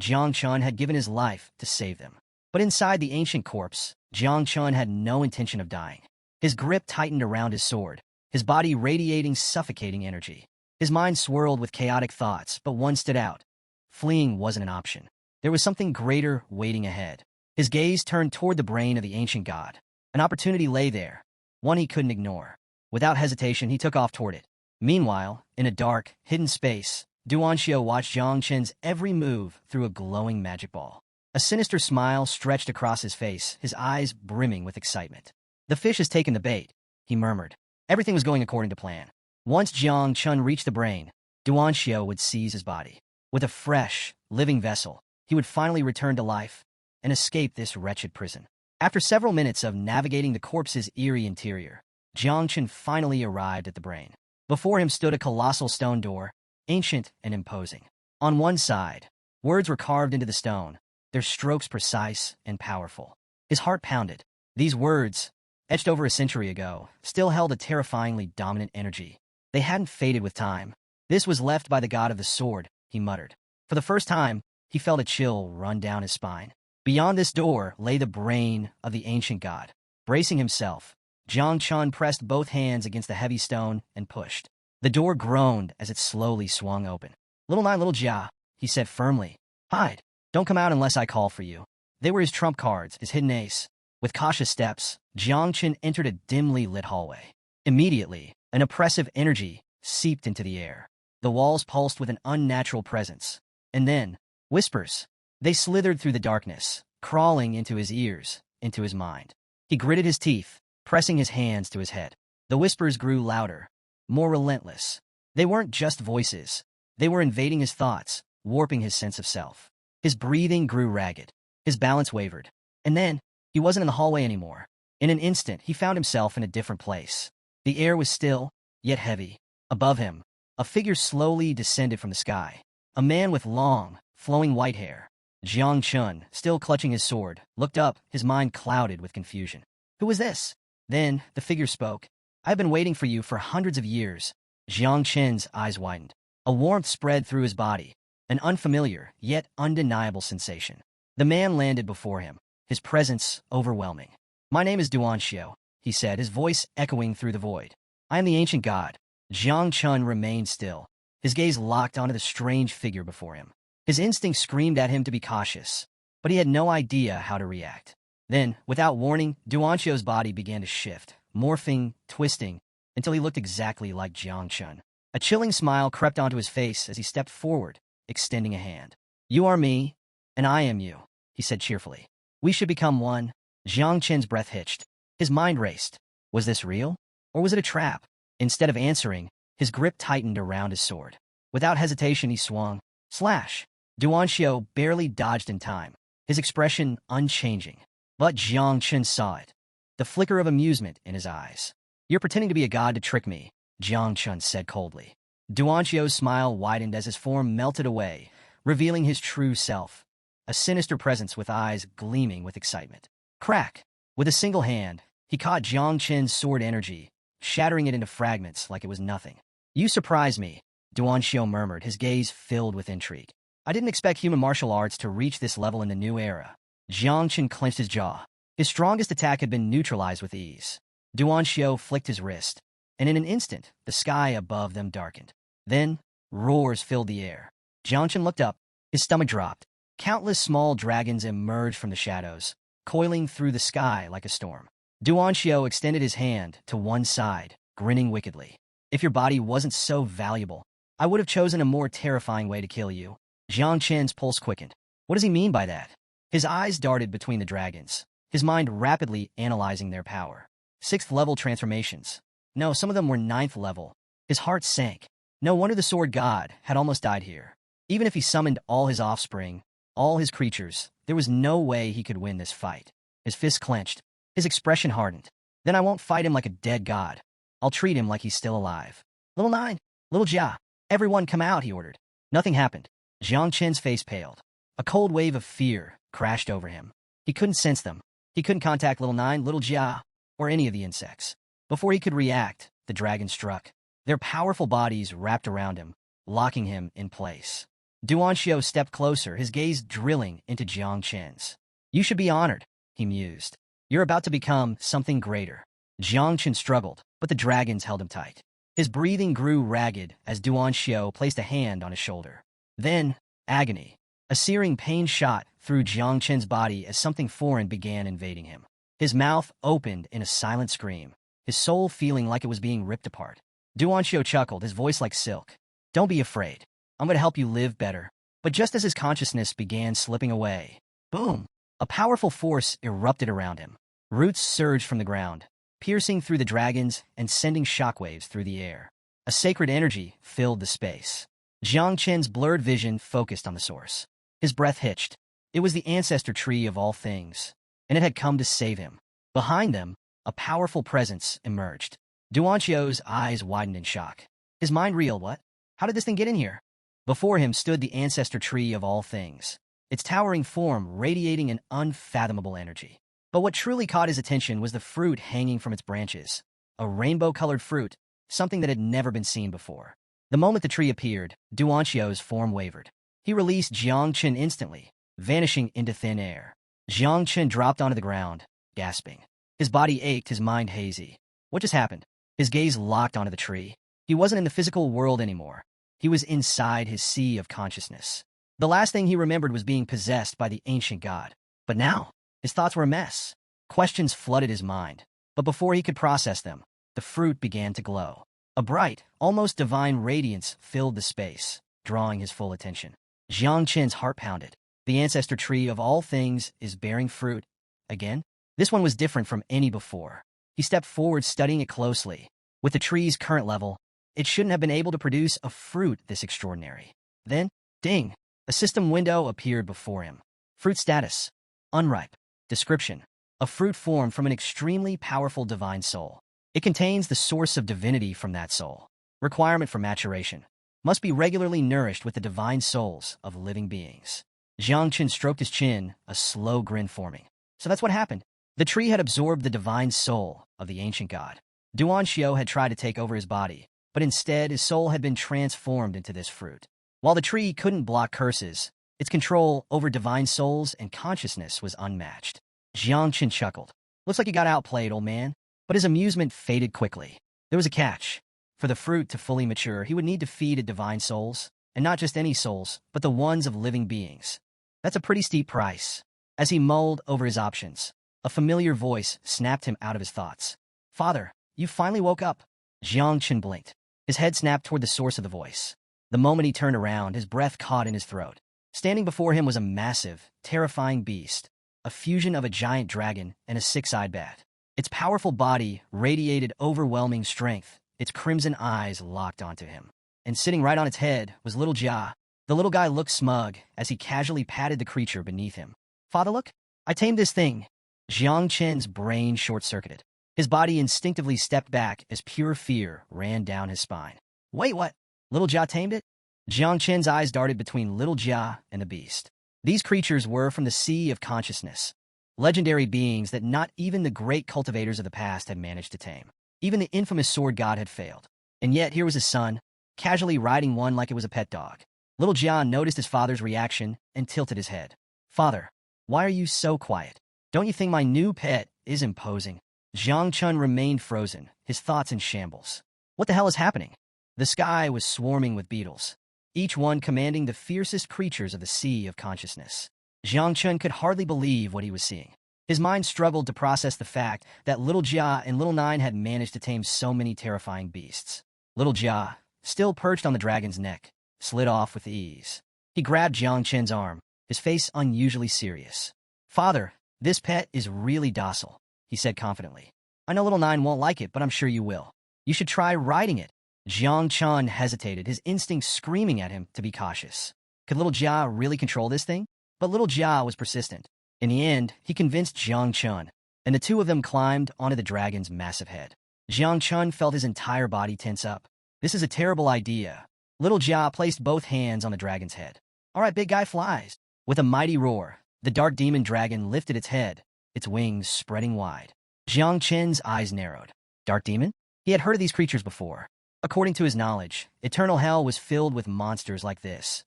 Jiang Chun had given his life to save them. But inside the ancient corpse, Jiang Chun had no intention of dying. His grip tightened around his sword, his body radiating suffocating energy. His mind swirled with chaotic thoughts, but one stood out. Fleeing wasn't an option. There was something greater waiting ahead. His gaze turned toward the brain of the ancient god. An opportunity lay there, one he couldn't ignore. Without hesitation, he took off toward it. Meanwhile, in a dark, hidden space, Duanxiu watched Jiang Chun's every move through a glowing magic ball. A sinister smile stretched across his face, his eyes brimming with excitement. The fish has taken the bait, he murmured. Everything was going according to plan. Once Jiang Chun reached the brain, Duanxiu would seize his body. With a fresh, living vessel, he would finally return to life and escape this wretched prison. After several minutes of navigating the corpse's eerie interior, Jiang Chun finally arrived at the brain. Before him stood a colossal stone door, ancient and imposing. On one side, words were carved into the stone, their strokes precise and powerful. His heart pounded. These words, etched over a century ago, still held a terrifyingly dominant energy. They hadn't faded with time. This was left by the god of the sword, he muttered. For the first time, he felt a chill run down his spine. Beyond this door lay the brain of the ancient god. Bracing himself, Jiang Chun pressed both hands against the heavy stone and pushed. The door groaned as it slowly swung open. Little Nine, Little Jia, he said firmly. Hide. Don't come out unless I call for you. They were his trump cards, his hidden ace. With cautious steps, Jiang Chun entered a dimly lit hallway. Immediately, an oppressive energy seeped into the air. The walls pulsed with an unnatural presence. And then, whispers. They slithered through the darkness, crawling into his ears, into his mind. He gritted his teeth, pressing his hands to his head. The whispers grew louder, more relentless. They weren't just voices. They were invading his thoughts, warping his sense of self. His breathing grew ragged. His balance wavered. And then, he wasn't in the hallway anymore. In an instant, he found himself in a different place. The air was still, yet heavy. Above him, a figure slowly descended from the sky. A man with long, flowing white hair. Jiang Chun, still clutching his sword, looked up, his mind clouded with confusion. Who was this? Then, the figure spoke. I've been waiting for you for hundreds of years. Jiang Chun's eyes widened. A warmth spread through his body. An unfamiliar, yet undeniable sensation. The man landed before him, his presence overwhelming. "My name is Duanxiu," he said, his voice echoing through the void. "I am the ancient god." Jiang Chun remained still, his gaze locked onto the strange figure before him. His instinct screamed at him to be cautious, but he had no idea how to react. Then, without warning, Duanxiu's body began to shift, morphing, twisting, until he looked exactly like Jiang Chun. A chilling smile crept onto his face as he stepped forward, extending a hand. "You are me, and I am you," he said cheerfully. "We should become one." Jiang Chen's breath hitched. His mind raced. Was this real? Or was it a trap? Instead of answering, his grip tightened around his sword. Without hesitation, he swung. Slash! Duanxiu barely dodged in time, his expression unchanging. But Jiang Chen saw it, the flicker of amusement in his eyes. "You're pretending to be a god to trick me," Jiang Chen said coldly. Duanxiu's smile widened as his form melted away, revealing his true self, a sinister presence with eyes gleaming with excitement. Crack! With a single hand, he caught Jiang Chen's sword energy, shattering it into fragments like it was nothing. "You surprise me," Duanxiu murmured, his gaze filled with intrigue. "I didn't expect human martial arts to reach this level in the new era." Jiang Chen clenched his jaw. His strongest attack had been neutralized with ease. Duanxiu flicked his wrist, and in an instant, the sky above them darkened. Then, roars filled the air. Jiang Chen looked up, his stomach dropped. Countless small dragons emerged from the shadows, coiling through the sky like a storm. Duanxiu extended his hand to one side, grinning wickedly. "If your body wasn't so valuable, I would have chosen a more terrifying way to kill you." Jiang Chen's pulse quickened. What does he mean by that? His eyes darted between the dragons, his mind rapidly analyzing their power. 6th level transformations. No, some of them were 9th level. His heart sank. No wonder the sword god had almost died here. Even if he summoned all his offspring, all his creatures, there was no way he could win this fight. His fists clenched, his expression hardened. "Then I won't fight him like a dead god. I'll treat him like he's still alive." "Little Nine, Little Jia, everyone come out," he ordered. Nothing happened. Jiang Chen's face paled. A cold wave of fear crashed over him. He couldn't sense them. He couldn't contact Little Nine, Little Jia, or any of the insects. Before he could react, the dragon struck. Their powerful bodies wrapped around him, locking him in place. Duanxiu stepped closer, his gaze drilling into Jiang Chen's. "You should be honored," he mused. "You're about to become something greater." Jiang Chen struggled, but the dragons held him tight. His breathing grew ragged as Duanxiu placed a hand on his shoulder. Then, agony. A searing pain shot through Jiang Chen's body as something foreign began invading him. His mouth opened in a silent scream, his soul feeling like it was being ripped apart. Duanxiu chuckled, his voice like silk. "Don't be afraid. I'm going to help you live better." But just as his consciousness began slipping away, boom! A powerful force erupted around him. Roots surged from the ground, piercing through the dragons and sending shockwaves through the air. A sacred energy filled the space. Jiang Chen's blurred vision focused on the source. His breath hitched. It was the ancestor tree of all things, and it had come to save him. Behind them, a powerful presence emerged. Duanxiu's eyes widened in shock. His mind reeled. What? How did this thing get in here? Before him stood the ancestor tree of all things, its towering form radiating an unfathomable energy. But what truly caught his attention was the fruit hanging from its branches. A rainbow-colored fruit, something that had never been seen before. The moment the tree appeared, Duanxiu's form wavered. He released Jiang Chen instantly, vanishing into thin air. Jiang Chen dropped onto the ground, gasping. His body ached, his mind hazy. What just happened? His gaze locked onto the tree. He wasn't in the physical world anymore. He was inside his sea of consciousness. The last thing he remembered was being possessed by the ancient god. But now, his thoughts were a mess. Questions flooded his mind. But before he could process them, the fruit began to glow. A bright, almost divine radiance filled the space, drawing his full attention. Jiang Chen's heart pounded. The ancestor tree of all things is bearing fruit. Again? This one was different from any before. He stepped forward, studying it closely. With the tree's current level, it shouldn't have been able to produce a fruit this extraordinary. Then, ding! A system window appeared before him. Fruit status: unripe. Description: a fruit formed from an extremely powerful divine soul. It contains the source of divinity from that soul. Requirement for maturation: must be regularly nourished with the divine souls of living beings. Jiang Chen stroked his chin, a slow grin forming. So that's what happened. The tree had absorbed the divine soul of the ancient god. Duanxiu had tried to take over his body, but instead his soul had been transformed into this fruit. While the tree couldn't block curses, Its control over divine souls and consciousness was unmatched. Jiang Qin chuckled. Looks like you got outplayed, old man. But his amusement faded quickly. There was a catch. For the fruit to fully mature, he would need to feed it divine souls, and not just any souls, but the ones of living beings. That's a pretty steep price. As he mulled over his options, a familiar voice snapped him out of his thoughts. Father, you finally woke up. Jiang Qin blinked. His head snapped toward the source of the voice. The moment he turned around, his breath caught in his throat. Standing before him was a massive, terrifying beast, a fusion of a giant dragon and a six-eyed bat. Its powerful body radiated overwhelming strength, its crimson eyes locked onto him. And sitting right on its head was little Jia. The little guy looked smug as he casually patted the creature beneath him. Father, look, I tamed this thing. Jiang Qin's brain short-circuited. His body instinctively stepped back as pure fear ran down his spine. Wait, what? Little Jia tamed it? Jiang Qin's eyes darted between little Jia and the beast. These creatures were from the sea of consciousness, legendary beings that not even the great cultivators of the past had managed to tame. Even the infamous sword god had failed. And yet here was his son, casually riding one like it was a pet dog. Little Jia noticed his father's reaction and tilted his head. Father, why are you so quiet? Don't you think my new pet is imposing? Jiang Qin remained frozen, his thoughts in shambles. What the hell is happening? The sky was swarming with beetles, each one commanding the fiercest creatures of the sea of consciousness. Jiang Qin could hardly believe what he was seeing. His mind struggled to process the fact that little Jia and little Nine had managed to tame so many terrifying beasts. Little Jia, still perched on the dragon's neck, slid off with ease. He grabbed Jiang Qin's arm, his face unusually serious. Father, this pet is really docile, he said confidently. I know little Nine won't like it, but I'm sure you will. You should try riding it. Jiang Qin hesitated, his instincts screaming at him to be cautious. Could little Jia really control this thing? But little Jia was persistent. In the end, he convinced Jiang Qin, and the two of them climbed onto the dragon's massive head. Jiang Qin felt his entire body tense up. This is a terrible idea. Little Jia placed both hands on the dragon's head. All right, big guy flies. With a mighty roar, the dark demon dragon lifted its head, its wings spreading wide. Jiang Qin's eyes narrowed. Dark demon? He had heard of these creatures before. According to his knowledge, eternal hell was filled with monsters like this.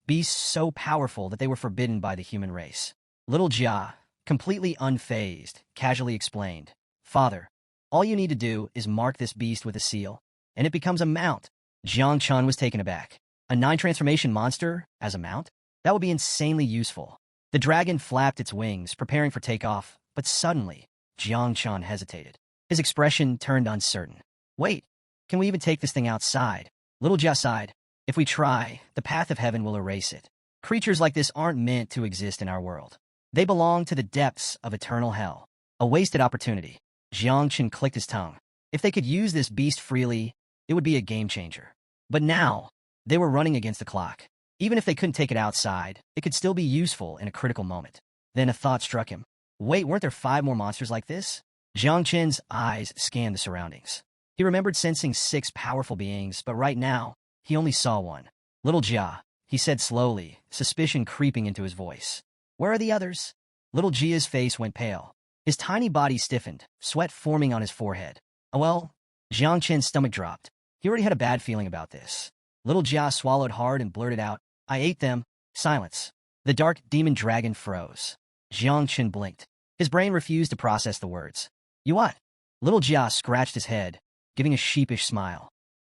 Beasts so powerful that they were forbidden by the human race. Little Jia, completely unfazed, casually explained, Father, all you need to do is mark this beast with a seal, and it becomes a mount. Jiang Qin was taken aback. A 9-transformation monster as a mount? That would be insanely useful. The dragon flapped its wings, preparing for takeoff, but suddenly, Jiang Qin hesitated. His expression turned uncertain. Wait, can we even take this thing outside? Little Jia sighed. If we try, the path of heaven will erase it. Creatures like this aren't meant to exist in our world. They belong to the depths of eternal hell. A wasted opportunity. Jiang Qin clicked his tongue. If they could use this beast freely, it would be a game changer. But now, they were running against the clock. Even if they couldn't take it outside, it could still be useful in a critical moment. Then a thought struck him. Wait, weren't there 5 more monsters like this? Jiang Qin's eyes scanned the surroundings. He remembered sensing 6 powerful beings, but right now, he only saw one. Little Jia, he said slowly, suspicion creeping into his voice. Where are the others? Little Jia's face went pale. His tiny body stiffened, sweat forming on his forehead. Oh well, Jiang Qin's stomach dropped. He already had a bad feeling about this. Little Jia swallowed hard and blurted out, I ate them. Silence. The dark demon dragon froze. Jiang Qin blinked. His brain refused to process the words. You what? Little Jia scratched his head, giving a sheepish smile.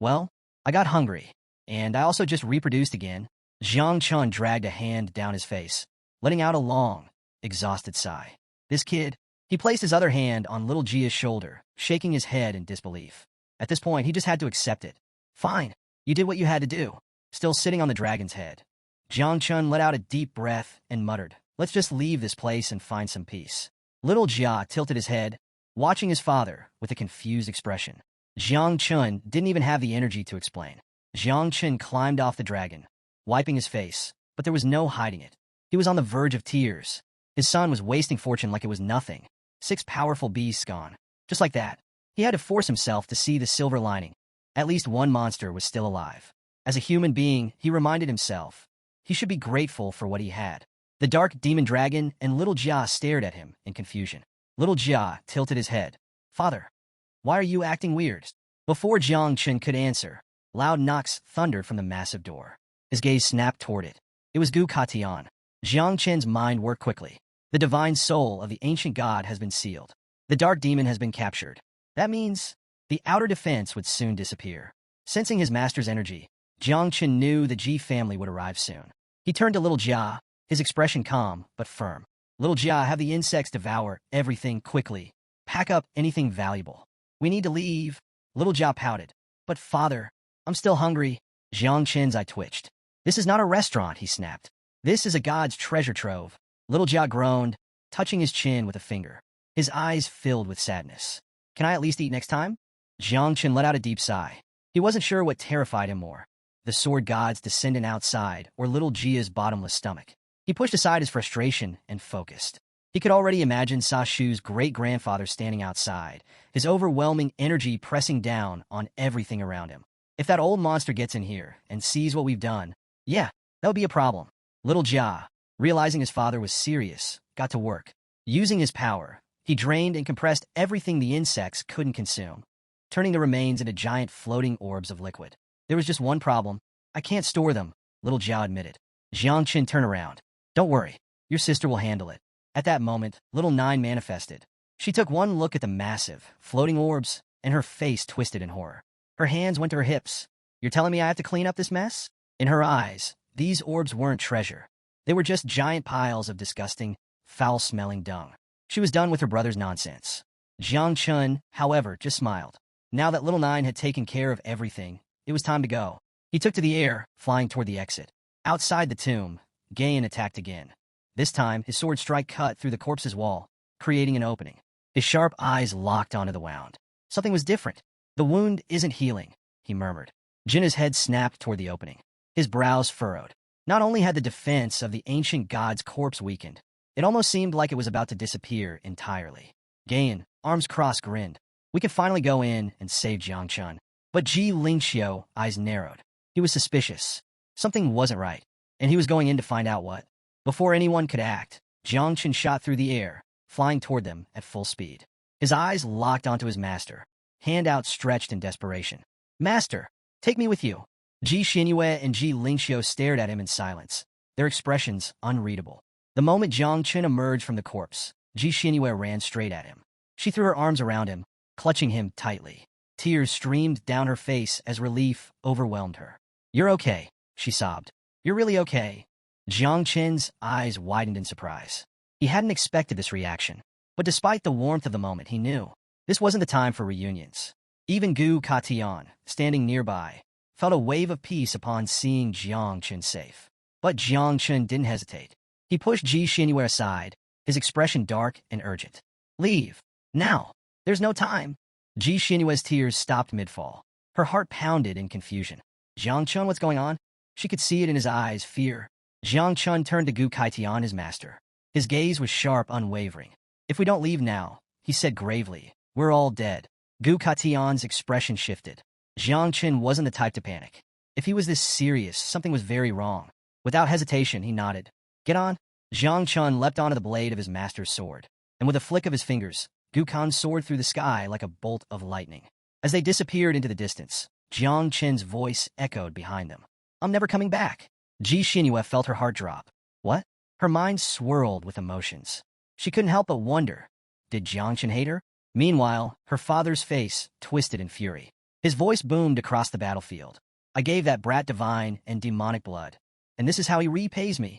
Well, I got hungry, and I also just reproduced again. Jiang Qin dragged a hand down his face, letting out a long, exhausted sigh. This kid, he placed his other hand on little Jia's shoulder, shaking his head in disbelief. At this point, he just had to accept it. Fine, you did what you had to do. Still sitting on the dragon's head. Jiang Qin let out a deep breath and muttered, let's just leave this place and find some peace. Little Jia tilted his head, watching his father with a confused expression. Jiang Qin didn't even have the energy to explain. Jiang Qin climbed off the dragon, wiping his face, but there was no hiding it. He was on the verge of tears. His son was wasting fortune like it was nothing. 6 powerful beasts gone. Just like that. He had to force himself to see the silver lining. At least one monster was still alive. As a human being, he reminded himself, he should be grateful for what he had. The dark demon dragon and little Jia stared at him in confusion. Little Jia tilted his head. Father, why are you acting weird? Before Jiang Qin could answer, loud knocks thundered from the massive door. His gaze snapped toward it. It was Gu Katian. Jiang Qin's mind worked quickly. The divine soul of the ancient god has been sealed. The dark demon has been captured. That means the outer defense would soon disappear. Sensing his master's energy, Jiang Qin knew the Ji family would arrive soon. He turned to little Jia, his expression calm but firm. Little Jia, have the insects devour everything quickly. Pack up anything valuable. We need to leave. Little Jia pouted. But father, I'm still hungry. Jiang Qin's eye twitched. This is not a restaurant, he snapped. This is a god's treasure trove. Little Jia groaned, touching his chin with a finger. His eyes filled with sadness. Can I at least eat next time? Jiang Qin let out a deep sigh. He wasn't sure what terrified him more, the sword god's descendant outside or little Jia's bottomless stomach. He pushed aside his frustration and focused. He could already imagine Sa Shu's great-grandfather standing outside, his overwhelming energy pressing down on everything around him. If that old monster gets in here and sees what we've done, yeah, that would be a problem. Little Jia, realizing his father was serious, got to work. Using his power, he drained and compressed everything the insects couldn't consume, turning the remains into giant floating orbs of liquid. There was just one problem. I can't store them, little Jia admitted. Jiang Qin turned around. Don't worry, your sister will handle it. At that moment, little Nine manifested. She took one look at the massive, floating orbs, and her face twisted in horror. Her hands went to her hips. You're telling me I have to clean up this mess? In her eyes, these orbs weren't treasure. They were just giant piles of disgusting, foul-smelling dung. She was done with her brother's nonsense. Jiang Qin, however, just smiled. Now that little Nine had taken care of everything, it was time to go. He took to the air, flying toward the exit. Outside the tomb, Gayan attacked again. This time, his sword strike cut through the corpse's wall, creating an opening. His sharp eyes locked onto the wound. Something was different. The wound isn't healing, he murmured. Jinna's head snapped toward the opening. His brows furrowed. Not only had the defense of the ancient god's corpse weakened, it almost seemed like it was about to disappear entirely. Gayan, arms crossed, grinned. We could finally go in and save Jiang Qin. But Ji Lingxiu, eyes narrowed. He was suspicious. Something wasn't right, and he was going in to find out what. Before anyone could act, Jiang Qin shot through the air, flying toward them at full speed. His eyes locked onto his master, hand outstretched in desperation. Master, take me with you. Ji Xinyue and Ji Lingxiu stared at him in silence, their expressions unreadable. The moment Jiang Qin emerged from the corpse, Ji Xinyue ran straight at him. She threw her arms around him, clutching him tightly. Tears streamed down her face as relief overwhelmed her. You're okay, she sobbed. You're really okay. Jiang Qin's eyes widened in surprise. He hadn't expected this reaction, but despite the warmth of the moment, he knew this wasn't the time for reunions. Even Gu Katian, standing nearby, felt a wave of peace upon seeing Jiang Qin safe. But Jiang Qin didn't hesitate. He pushed Ji Xinyue aside, his expression dark and urgent. Leave. Now. There's no time. Ji Xinyue's tears stopped mid-fall. Her heart pounded in confusion. Jiang Qin, what's going on? She could see it in his eyes, fear. Jiang Qin turned to Gu Kaitian, his master. His gaze was sharp, unwavering. If we don't leave now, he said gravely, we're all dead. Gu Kaitian's expression shifted. Jiang Qin wasn't the type to panic. If he was this serious, something was very wrong. Without hesitation, he nodded. Get on. Jiang Qin leapt onto the blade of his master's sword, and with a flick of his fingers, Gu Kan soared through the sky like a bolt of lightning. As they disappeared into the distance, Jiang Qin's voice echoed behind them. I'm never coming back. Ji Xinyue felt her heart drop. What? Her mind swirled with emotions. She couldn't help but wonder, did Jiang Qin hate her? Meanwhile, her father's face twisted in fury. His voice boomed across the battlefield. I gave that brat divine and demonic blood, and this is how he repays me.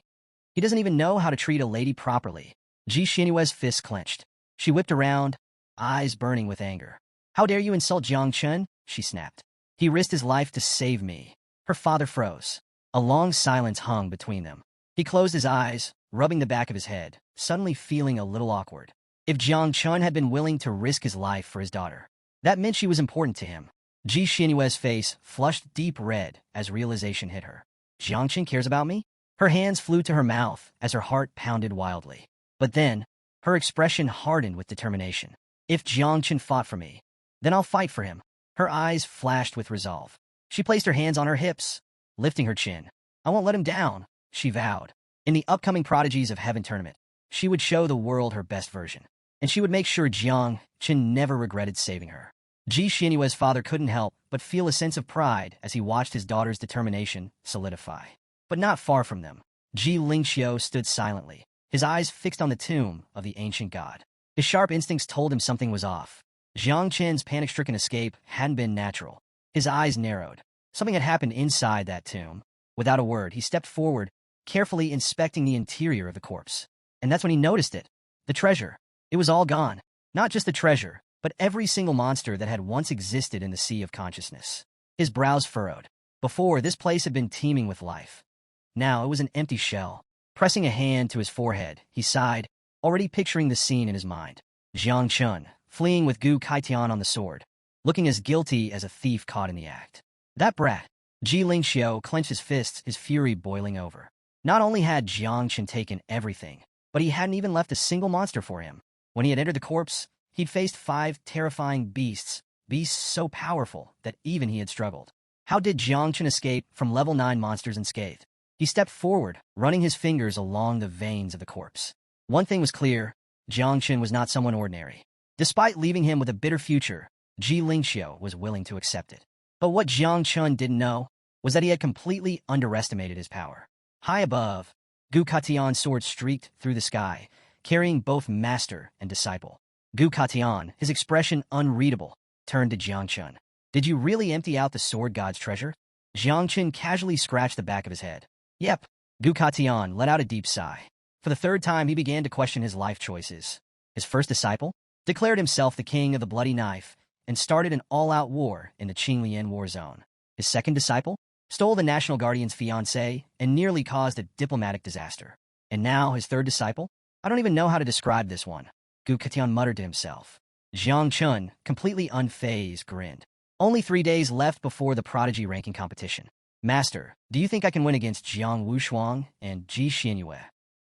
He doesn't even know how to treat a lady properly. Ji Xinyue's fists clenched. She whipped around, eyes burning with anger. How dare you insult Jiang Qin? She snapped. He risked his life to save me. Her father froze. A long silence hung between them. He closed his eyes, rubbing the back of his head, suddenly feeling a little awkward. If Jiang Qin had been willing to risk his life for his daughter, that meant she was important to him. Ji Xinyue's face flushed deep red as realization hit her. Jiang Qin cares about me? Her hands flew to her mouth as her heart pounded wildly. But then, her expression hardened with determination. If Jiang Qin fought for me, then I'll fight for him. Her eyes flashed with resolve. She placed her hands on her hips, lifting her chin. I won't let him down, she vowed. In the upcoming Prodigies of Heaven tournament, she would show the world her best version, and she would make sure Jiang Qin never regretted saving her. Ji Xinyue's father couldn't help but feel a sense of pride as he watched his daughter's determination solidify. But not far from them, Ji Lingxiu stood silently, his eyes fixed on the tomb of the ancient god. His sharp instincts told him something was off. Jiang Qin's panic-stricken escape hadn't been natural. His eyes narrowed. Something had happened inside that tomb. Without a word, he stepped forward, carefully inspecting the interior of the corpse. And that's when he noticed it. The treasure. It was all gone. Not just the treasure, but every single monster that had once existed in the sea of consciousness. His brows furrowed. Before, this place had been teeming with life. Now it was an empty shell. Pressing a hand to his forehead, he sighed, already picturing the scene in his mind. Jiang Chun, fleeing with Gu Kaitian on the sword, looking as guilty as a thief caught in the act. That brat. Ji Lingxiu clenched his fists, his fury boiling over. Not only had Jiang Chun taken everything, but he hadn't even left a single monster for him. When he had entered the corpse, he'd faced 5 terrifying beasts so powerful that even he had struggled. How did Jiang Chun escape from level 9 monsters unscathed? He stepped forward, running his fingers along the veins of the corpse. One thing was clear, Jiang Chun was not someone ordinary. Despite leaving him with a bitter future, Ji Lingxiu was willing to accept it. But what Jiang Chun didn't know was that he had completely underestimated his power. High above, Gu Katian's sword streaked through the sky, carrying both master and disciple. Gu Katian, his expression unreadable, turned to Jiang Chun. Did you really empty out the sword god's treasure? Jiang Chun casually scratched the back of his head. Yep. Gu Katian let out a deep sigh. For the 3rd time, he began to question his life choices. His first disciple declared himself the king of the bloody knife and started an all-out war in the Qinglian war zone. His second disciple stole the National Guardian's fiancée and nearly caused a diplomatic disaster. And now his 3rd disciple? I don't even know how to describe this one. Gu Katian muttered to himself. Jiang Chun, completely unfazed, grinned. Only 3 days left before the prodigy ranking competition. Master, do you think I can win against Jiang Wushuang and Ji Xianyue?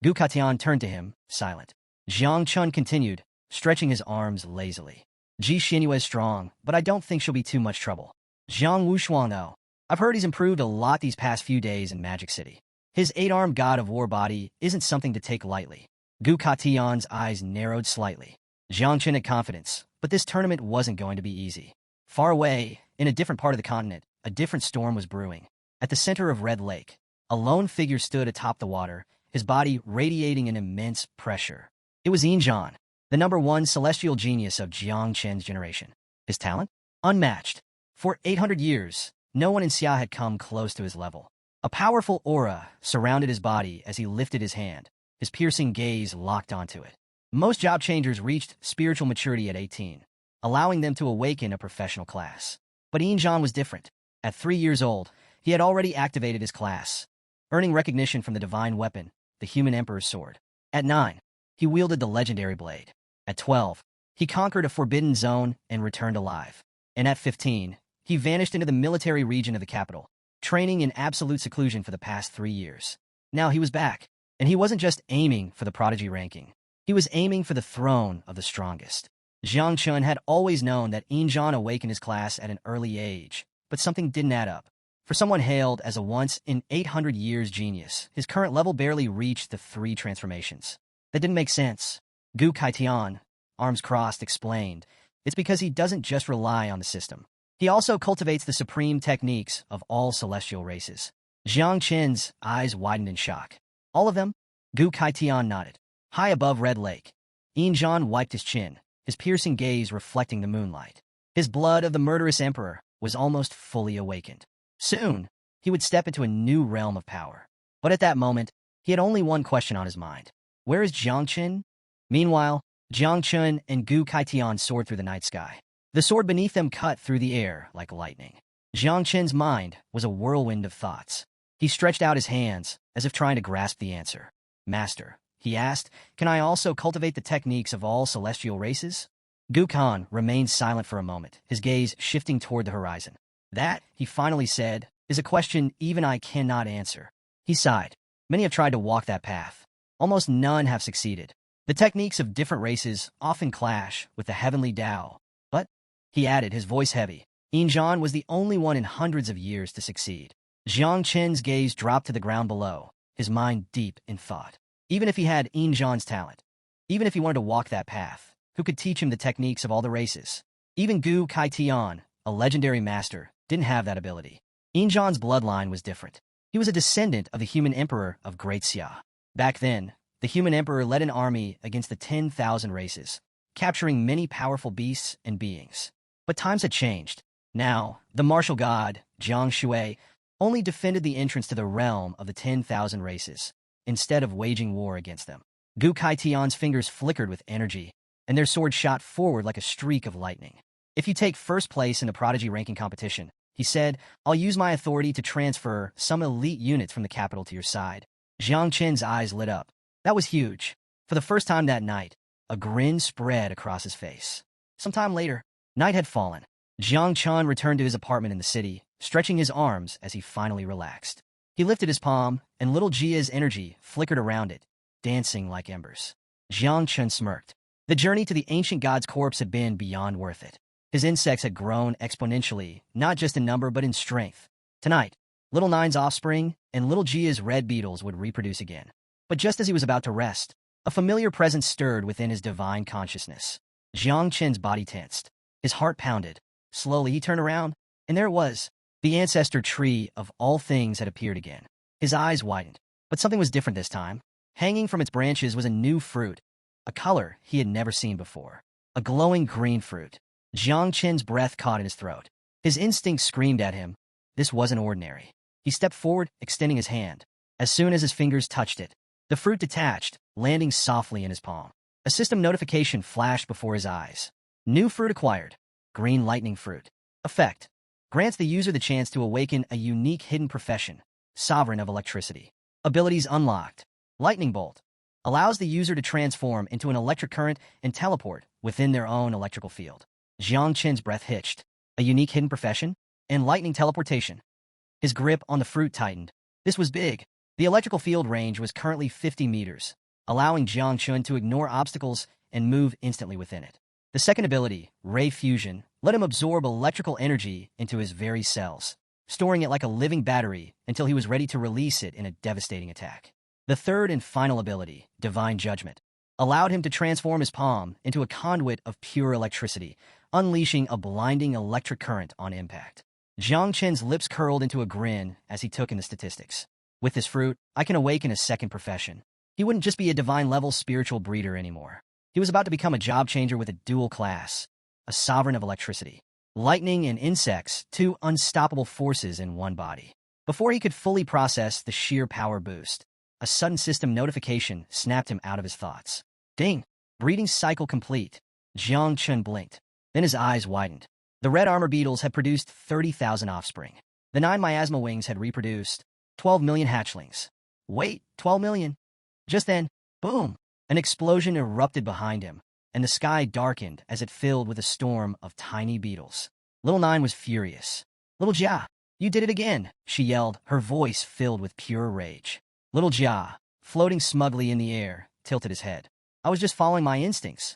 Gu Katian turned to him, silent. Jiang Chun continued, stretching his arms lazily. Ji Xianyue is strong, but I don't think she'll be too much trouble. Jiang Wushuang, though, I've heard he's improved a lot these past few days in Magic City. His 8-armed god of war body isn't something to take lightly. Gu Katian's eyes narrowed slightly. Jiang Chun had confidence, but this tournament wasn't going to be easy. Far away, in a different part of the continent, a different storm was brewing. At the center of Red Lake, a lone figure stood atop the water, his body radiating an immense pressure. It was Injan, the #1 celestial genius of Jiang Chen's generation. His talent? Unmatched. For 800 years, no one in Xia had come close to his level. A powerful aura surrounded his body as he lifted his hand, his piercing gaze locked onto it. Most job changers reached spiritual maturity at 18, allowing them to awaken a professional class. But Injan was different. At 3 years old, he had already activated his class, earning recognition from the divine weapon, the human emperor's sword. At 9, he wielded the legendary blade. At 12, he conquered a forbidden zone and returned alive. And at 15, he vanished into the military region of the capital, training in absolute seclusion for the past 3 years. Now he was back, and he wasn't just aiming for the prodigy ranking. He was aiming for the throne of the strongest. Jiang Chun had always known that Injan awakened his class at an early age, but something didn't add up. For someone hailed as a once-in-800-years genius, his current level barely reached the 3 transformations. That didn't make sense. Gu Kaitian, arms crossed, explained, it's because he doesn't just rely on the system. He also cultivates the supreme techniques of all celestial races. Jiang Chen's eyes widened in shock. All of them? Gu Kaitian nodded. High above Red Lake, Injan wiped his chin, his piercing gaze reflecting the moonlight. His blood of the murderous emperor was almost fully awakened. Soon, he would step into a new realm of power. But at that moment, he had only one question on his mind. Where is Jiang Chun? Meanwhile, Jiang Chun and Gu Kaitian soared through the night sky. The sword beneath them cut through the air like lightning. Jiang Chun's mind was a whirlwind of thoughts. He stretched out his hands, as if trying to grasp the answer. Master, he asked, can I also cultivate the techniques of all celestial races? Gu Kan remained silent for a moment, his gaze shifting toward the horizon. That, he finally said, is a question even I cannot answer. He sighed. Many have tried to walk that path. Almost none have succeeded. The techniques of different races often clash with the heavenly Tao. But, he added, his voice heavy, Injan was the only one in hundreds of years to succeed. Jiang Chen's gaze dropped to the ground below, his mind deep in thought. Even if he had Injan's talent, even if he wanted to walk that path, who could teach him the techniques of all the races? Even Gu Kaitian, a legendary master, didn't have that ability. Injan's bloodline was different. He was a descendant of the human emperor of Great Xia. Back then, the human emperor led an army against the 10,000 races, capturing many powerful beasts and beings. But times had changed. Now, the martial god, Jiang Shui, only defended the entrance to the realm of the 10,000 races, instead of waging war against them. Gu Kaitian's fingers flickered with energy, and their sword shot forward like a streak of lightning. If you take first place in the prodigy ranking competition, he said, I'll use my authority to transfer some elite units from the capital to your side. Jiang Qin's eyes lit up. That was huge. For the first time that night, a grin spread across his face. Sometime later, night had fallen. Jiang Chen returned to his apartment in the city, stretching his arms as he finally relaxed. He lifted his palm, and little Jia's energy flickered around it, dancing like embers. Jiang Chen smirked. The journey to the ancient god's corpse had been beyond worth it. His insects had grown exponentially, not just in number but in strength. Tonight, Little Nine's offspring and Little Jia's red beetles would reproduce again. But just as he was about to rest, a familiar presence stirred within his divine consciousness. Jiang Qin's body tensed. His heart pounded. Slowly he turned around, and there it was. The ancestor tree of all things had appeared again. His eyes widened. But something was different this time. Hanging from its branches was a new fruit, a color he had never seen before. A glowing green fruit. Jiang Qin's breath caught in his throat. His instinct screamed at him. This wasn't ordinary. He stepped forward, extending his hand. As soon as his fingers touched it, the fruit detached, landing softly in his palm. A system notification flashed before his eyes. New fruit acquired. Green lightning fruit. Effect. Grants the user the chance to awaken a unique hidden profession. Sovereign of electricity. Abilities unlocked. Lightning bolt. Allows the user to transform into an electric current and teleport within their own electrical field. Jiang Qin's breath hitched. A unique hidden profession? And lightning teleportation. His grip on the fruit tightened. This was big. The electrical field range was currently 50 meters, allowing Jiang Qin to ignore obstacles and move instantly within it. The second ability, Ray Fusion, let him absorb electrical energy into his very cells, storing it like a living battery until he was ready to release it in a devastating attack. The third and final ability, Divine Judgment, allowed him to transform his palm into a conduit of pure electricity, unleashing a blinding electric current on impact. Jiang Qin's lips curled into a grin as he took in the statistics. With this fruit, I can awaken a second profession. He wouldn't just be a divine-level spiritual breeder anymore. He was about to become a job changer with a dual class, a sovereign of electricity. Lightning and insects, two unstoppable forces in one body. Before he could fully process the sheer power boost, a sudden system notification snapped him out of his thoughts. Ding! Breeding cycle complete. Jiang Qin blinked. Then his eyes widened. The red armor beetles had produced 30,000 offspring. The 9 miasma wings had reproduced 12 million hatchlings. Wait, 12 million? Just then, boom! An explosion erupted behind him, and the sky darkened as it filled with a storm of tiny beetles. Little Nine was furious. Little Jia, you did it again, she yelled, her voice filled with pure rage. Little Jia, floating smugly in the air, tilted his head. I was just following my instincts.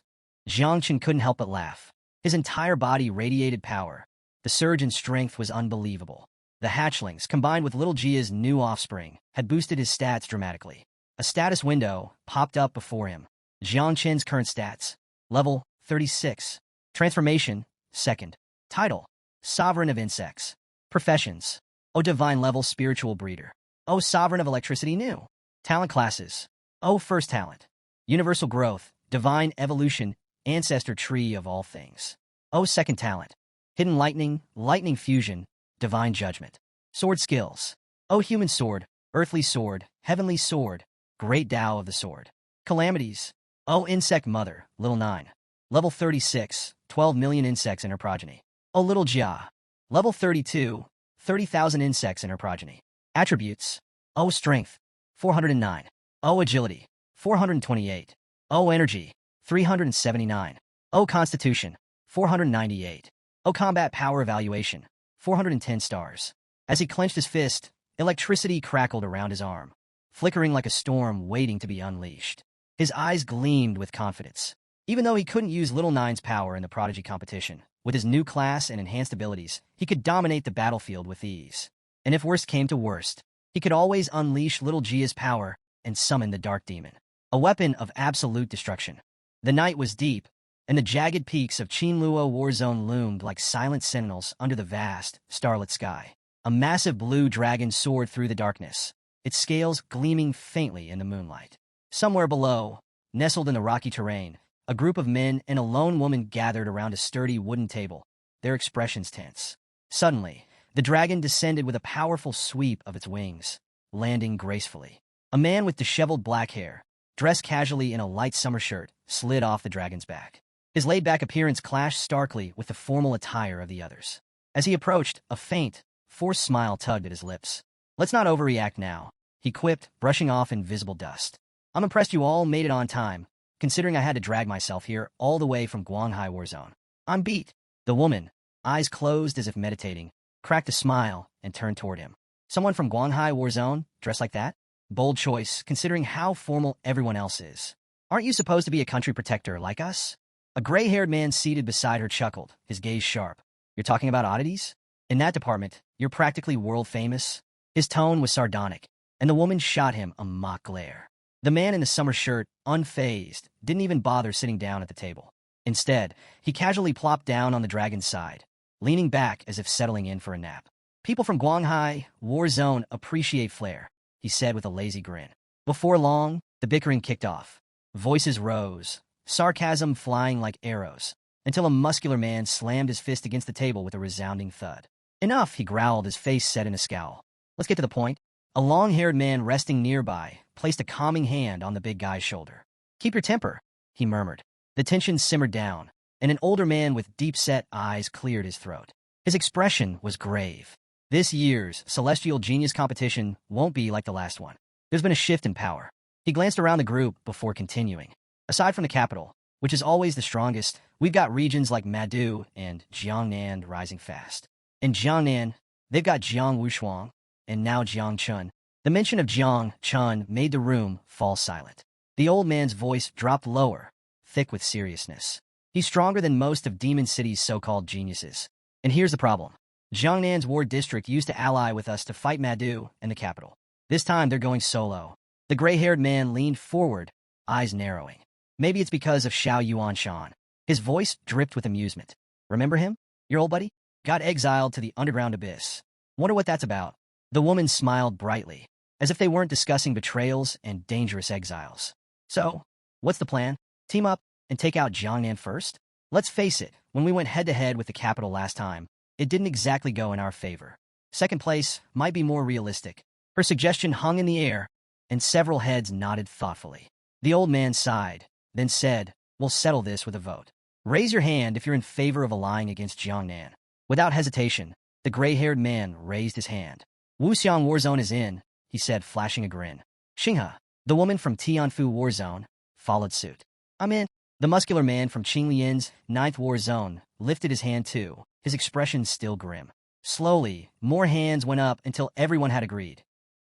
Jiang Qin couldn't help but laugh. His entire body radiated power. The surge in strength was unbelievable. The hatchlings, combined with Little Jia's new offspring, had boosted his stats dramatically. A status window popped up before him. Jiang Qin's current stats. Level 36. Transformation, second. Title, Sovereign of Insects. Professions. O Divine Level Spiritual Breeder. O Sovereign of Electricity New. Talent classes. O First Talent. Universal Growth, Divine Evolution, Ancestor Tree of All Things. O Second Talent. Hidden Lightning, Lightning Fusion, Divine Judgment. Sword Skills. O Human Sword, Earthly Sword, Heavenly Sword, Great Tao of the Sword. Calamities. O Insect Mother, Little Nine. Level 36, 12 million insects in her progeny. O Little Jia. Level 32, 30,000 insects in her progeny. Attributes. O Strength, 409. O Agility, 428. O Energy, 379. O Constitution, 498. O Combat Power Evaluation, 410 stars. As he clenched his fist, electricity crackled around his arm, flickering like a storm waiting to be unleashed. His eyes gleamed with confidence. Even though he couldn't use Little Nine's power in the Prodigy competition, with his new class and enhanced abilities, he could dominate the battlefield with ease. And if worst came to worst, he could always unleash Little Jia's power and summon the Dark Demon, a weapon of absolute destruction. The night was deep, and the jagged peaks of Qinluo War Zone loomed like silent sentinels under the vast, starlit sky. A massive blue dragon soared through the darkness, its scales gleaming faintly in the moonlight. Somewhere below, nestled in the rocky terrain, a group of men and a lone woman gathered around a sturdy wooden table, their expressions tense. Suddenly, the dragon descended with a powerful sweep of its wings, landing gracefully. A man with disheveled black hair, dressed casually in a light summer shirt, slid off the dragon's back. His laid-back appearance clashed starkly with the formal attire of the others. As he approached, a faint, forced smile tugged at his lips. "Let's not overreact now," he quipped, brushing off invisible dust. "I'm impressed you all made it on time, considering I had to drag myself here all the way from Guanghai War Zone. I'm beat." The woman, eyes closed as if meditating, cracked a smile and turned toward him. "Someone from Guanghai War Zone, dressed like that? Bold choice, considering how formal everyone else is. Aren't you supposed to be a country protector like us?" A gray-haired man seated beside her chuckled, his gaze sharp. "You're talking about oddities? In that department, you're practically world-famous." His tone was sardonic, and the woman shot him a mock glare. The man in the summer shirt, unfazed, didn't even bother sitting down at the table. Instead, he casually plopped down on the dragon's side, leaning back as if settling in for a nap. "People from Guanghai War Zone appreciate flair," he said with a lazy grin. Before long, the bickering kicked off. Voices rose, sarcasm flying like arrows, until a muscular man slammed his fist against the table with a resounding thud. "Enough," he growled, his face set in a scowl. "Let's get to the point." A long-haired man resting nearby placed a calming hand on the big guy's shoulder. "Keep your temper," he murmured. The tension simmered down, and an older man with deep-set eyes cleared his throat. His expression was grave. "This year's Celestial Genius competition won't be like the last one. There's been a shift in power." He glanced around the group before continuing. "Aside from the capital, which is always the strongest, we've got regions like Madu and Jiangnan rising fast. In Jiangnan, they've got Jiang Wushuang, and now Jiang Chun." The mention of Jiang Chun made the room fall silent. The old man's voice dropped lower, thick with seriousness. "He's stronger than most of Demon City's so-called geniuses. And here's the problem. Jiangnan's war district used to ally with us to fight Madu and the capital. This time they're going solo." The gray-haired man leaned forward, eyes narrowing. "Maybe it's because of Xiao Yuanshan." His voice dripped with amusement. "Remember him? Your old buddy? Got exiled to the underground abyss. Wonder what that's about." The woman smiled brightly, as if they weren't discussing betrayals and dangerous exiles. "So, what's the plan? Team up and take out Jiangnan first? Let's face it, when we went head-to-head with the capital last time, it didn't exactly go in our favor. Second place might be more realistic." Her suggestion hung in the air, and several heads nodded thoughtfully. The old man sighed, then said, "We'll settle this with a vote. Raise your hand if you're in favor of allying against Jiangnan." Without hesitation, the gray-haired man raised his hand. "Wuxiang War Zone is in," he said, flashing a grin. Xinghe, the woman from Tianfu War Zone, followed suit. "I'm in." The muscular man from Qinglian's 9th War Zone lifted his hand too, his expression still grim. Slowly, more hands went up until everyone had agreed.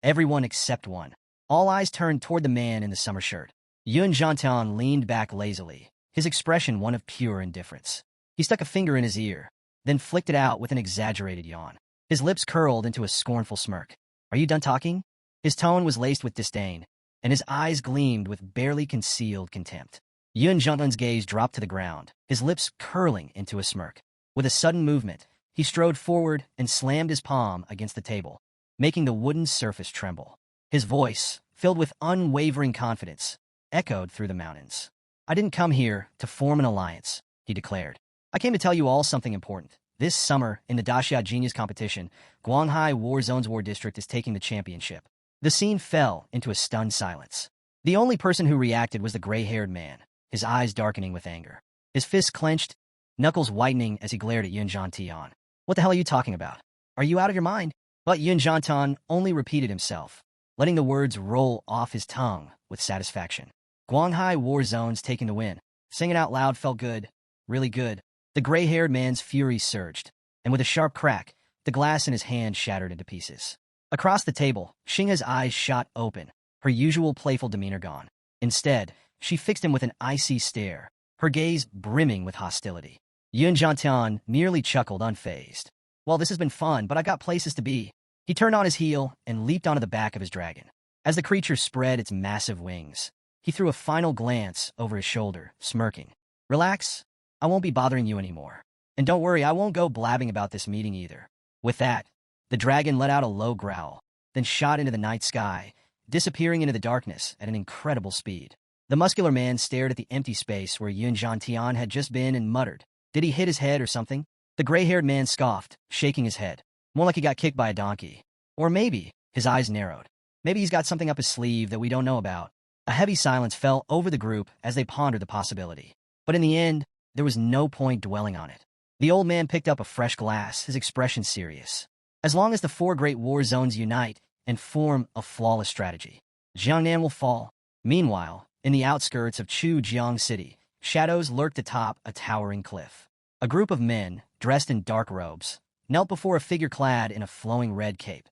Everyone except one. All eyes turned toward the man in the summer shirt. Yun Zhantan leaned back lazily, his expression one of pure indifference. He stuck a finger in his ear, then flicked it out with an exaggerated yawn. His lips curled into a scornful smirk. "Are you done talking?" His tone was laced with disdain, and his eyes gleamed with barely concealed contempt. Yun Zhantan's gaze dropped to the ground, his lips curling into a smirk. With a sudden movement, he strode forward and slammed his palm against the table, making the wooden surface tremble. His voice, filled with unwavering confidence, echoed through the mountains. "I didn't come here to form an alliance," he declared. "I came to tell you all something important. This summer, in the Daxia Genius competition, Guanghai War Zone's War District is taking the championship." The scene fell into a stunned silence. The only person who reacted was the gray-haired man, his eyes darkening with anger. His fists clenched, knuckles whitening as he glared at Yun Zhantian. "What the hell are you talking about? Are you out of your mind?" But Yun Zhantan only repeated himself, letting the words roll off his tongue with satisfaction. "Guanghai War Zone's taking the win." Singing out loud felt good, really good. The gray-haired man's fury surged, and with a sharp crack, the glass in his hand shattered into pieces. Across the table, Xinghe's eyes shot open, her usual playful demeanor gone. Instead, she fixed him with an icy stare, her gaze brimming with hostility. Yun Zhantian merely chuckled unfazed. "Well, this has been fun, but I got places to be." He turned on his heel and leaped onto the back of his dragon. As the creature spread its massive wings, he threw a final glance over his shoulder, smirking. "Relax. I won't be bothering you anymore. And don't worry, I won't go blabbing about this meeting either." With that, The dragon let out a low growl, then shot into the night sky, disappearing into the darkness at an incredible speed. The muscular man stared at the empty space where Yun Tian had just been and muttered, "Did he hit his head or something?" The gray-haired man scoffed, shaking his head. More like he got kicked by a donkey. Or maybe, his eyes narrowed. Maybe he's got something up his sleeve that we don't know about. A heavy silence fell over the group as they pondered the possibility. But in the end, there was no point dwelling on it. The old man picked up a fresh glass, his expression serious. As long as the four great war zones unite and form a flawless strategy, Jiangnan will fall. Meanwhile, in the outskirts of Chujiang City, shadows lurked atop a towering cliff. A group of men, dressed in dark robes, knelt before a figure clad in a flowing red cape,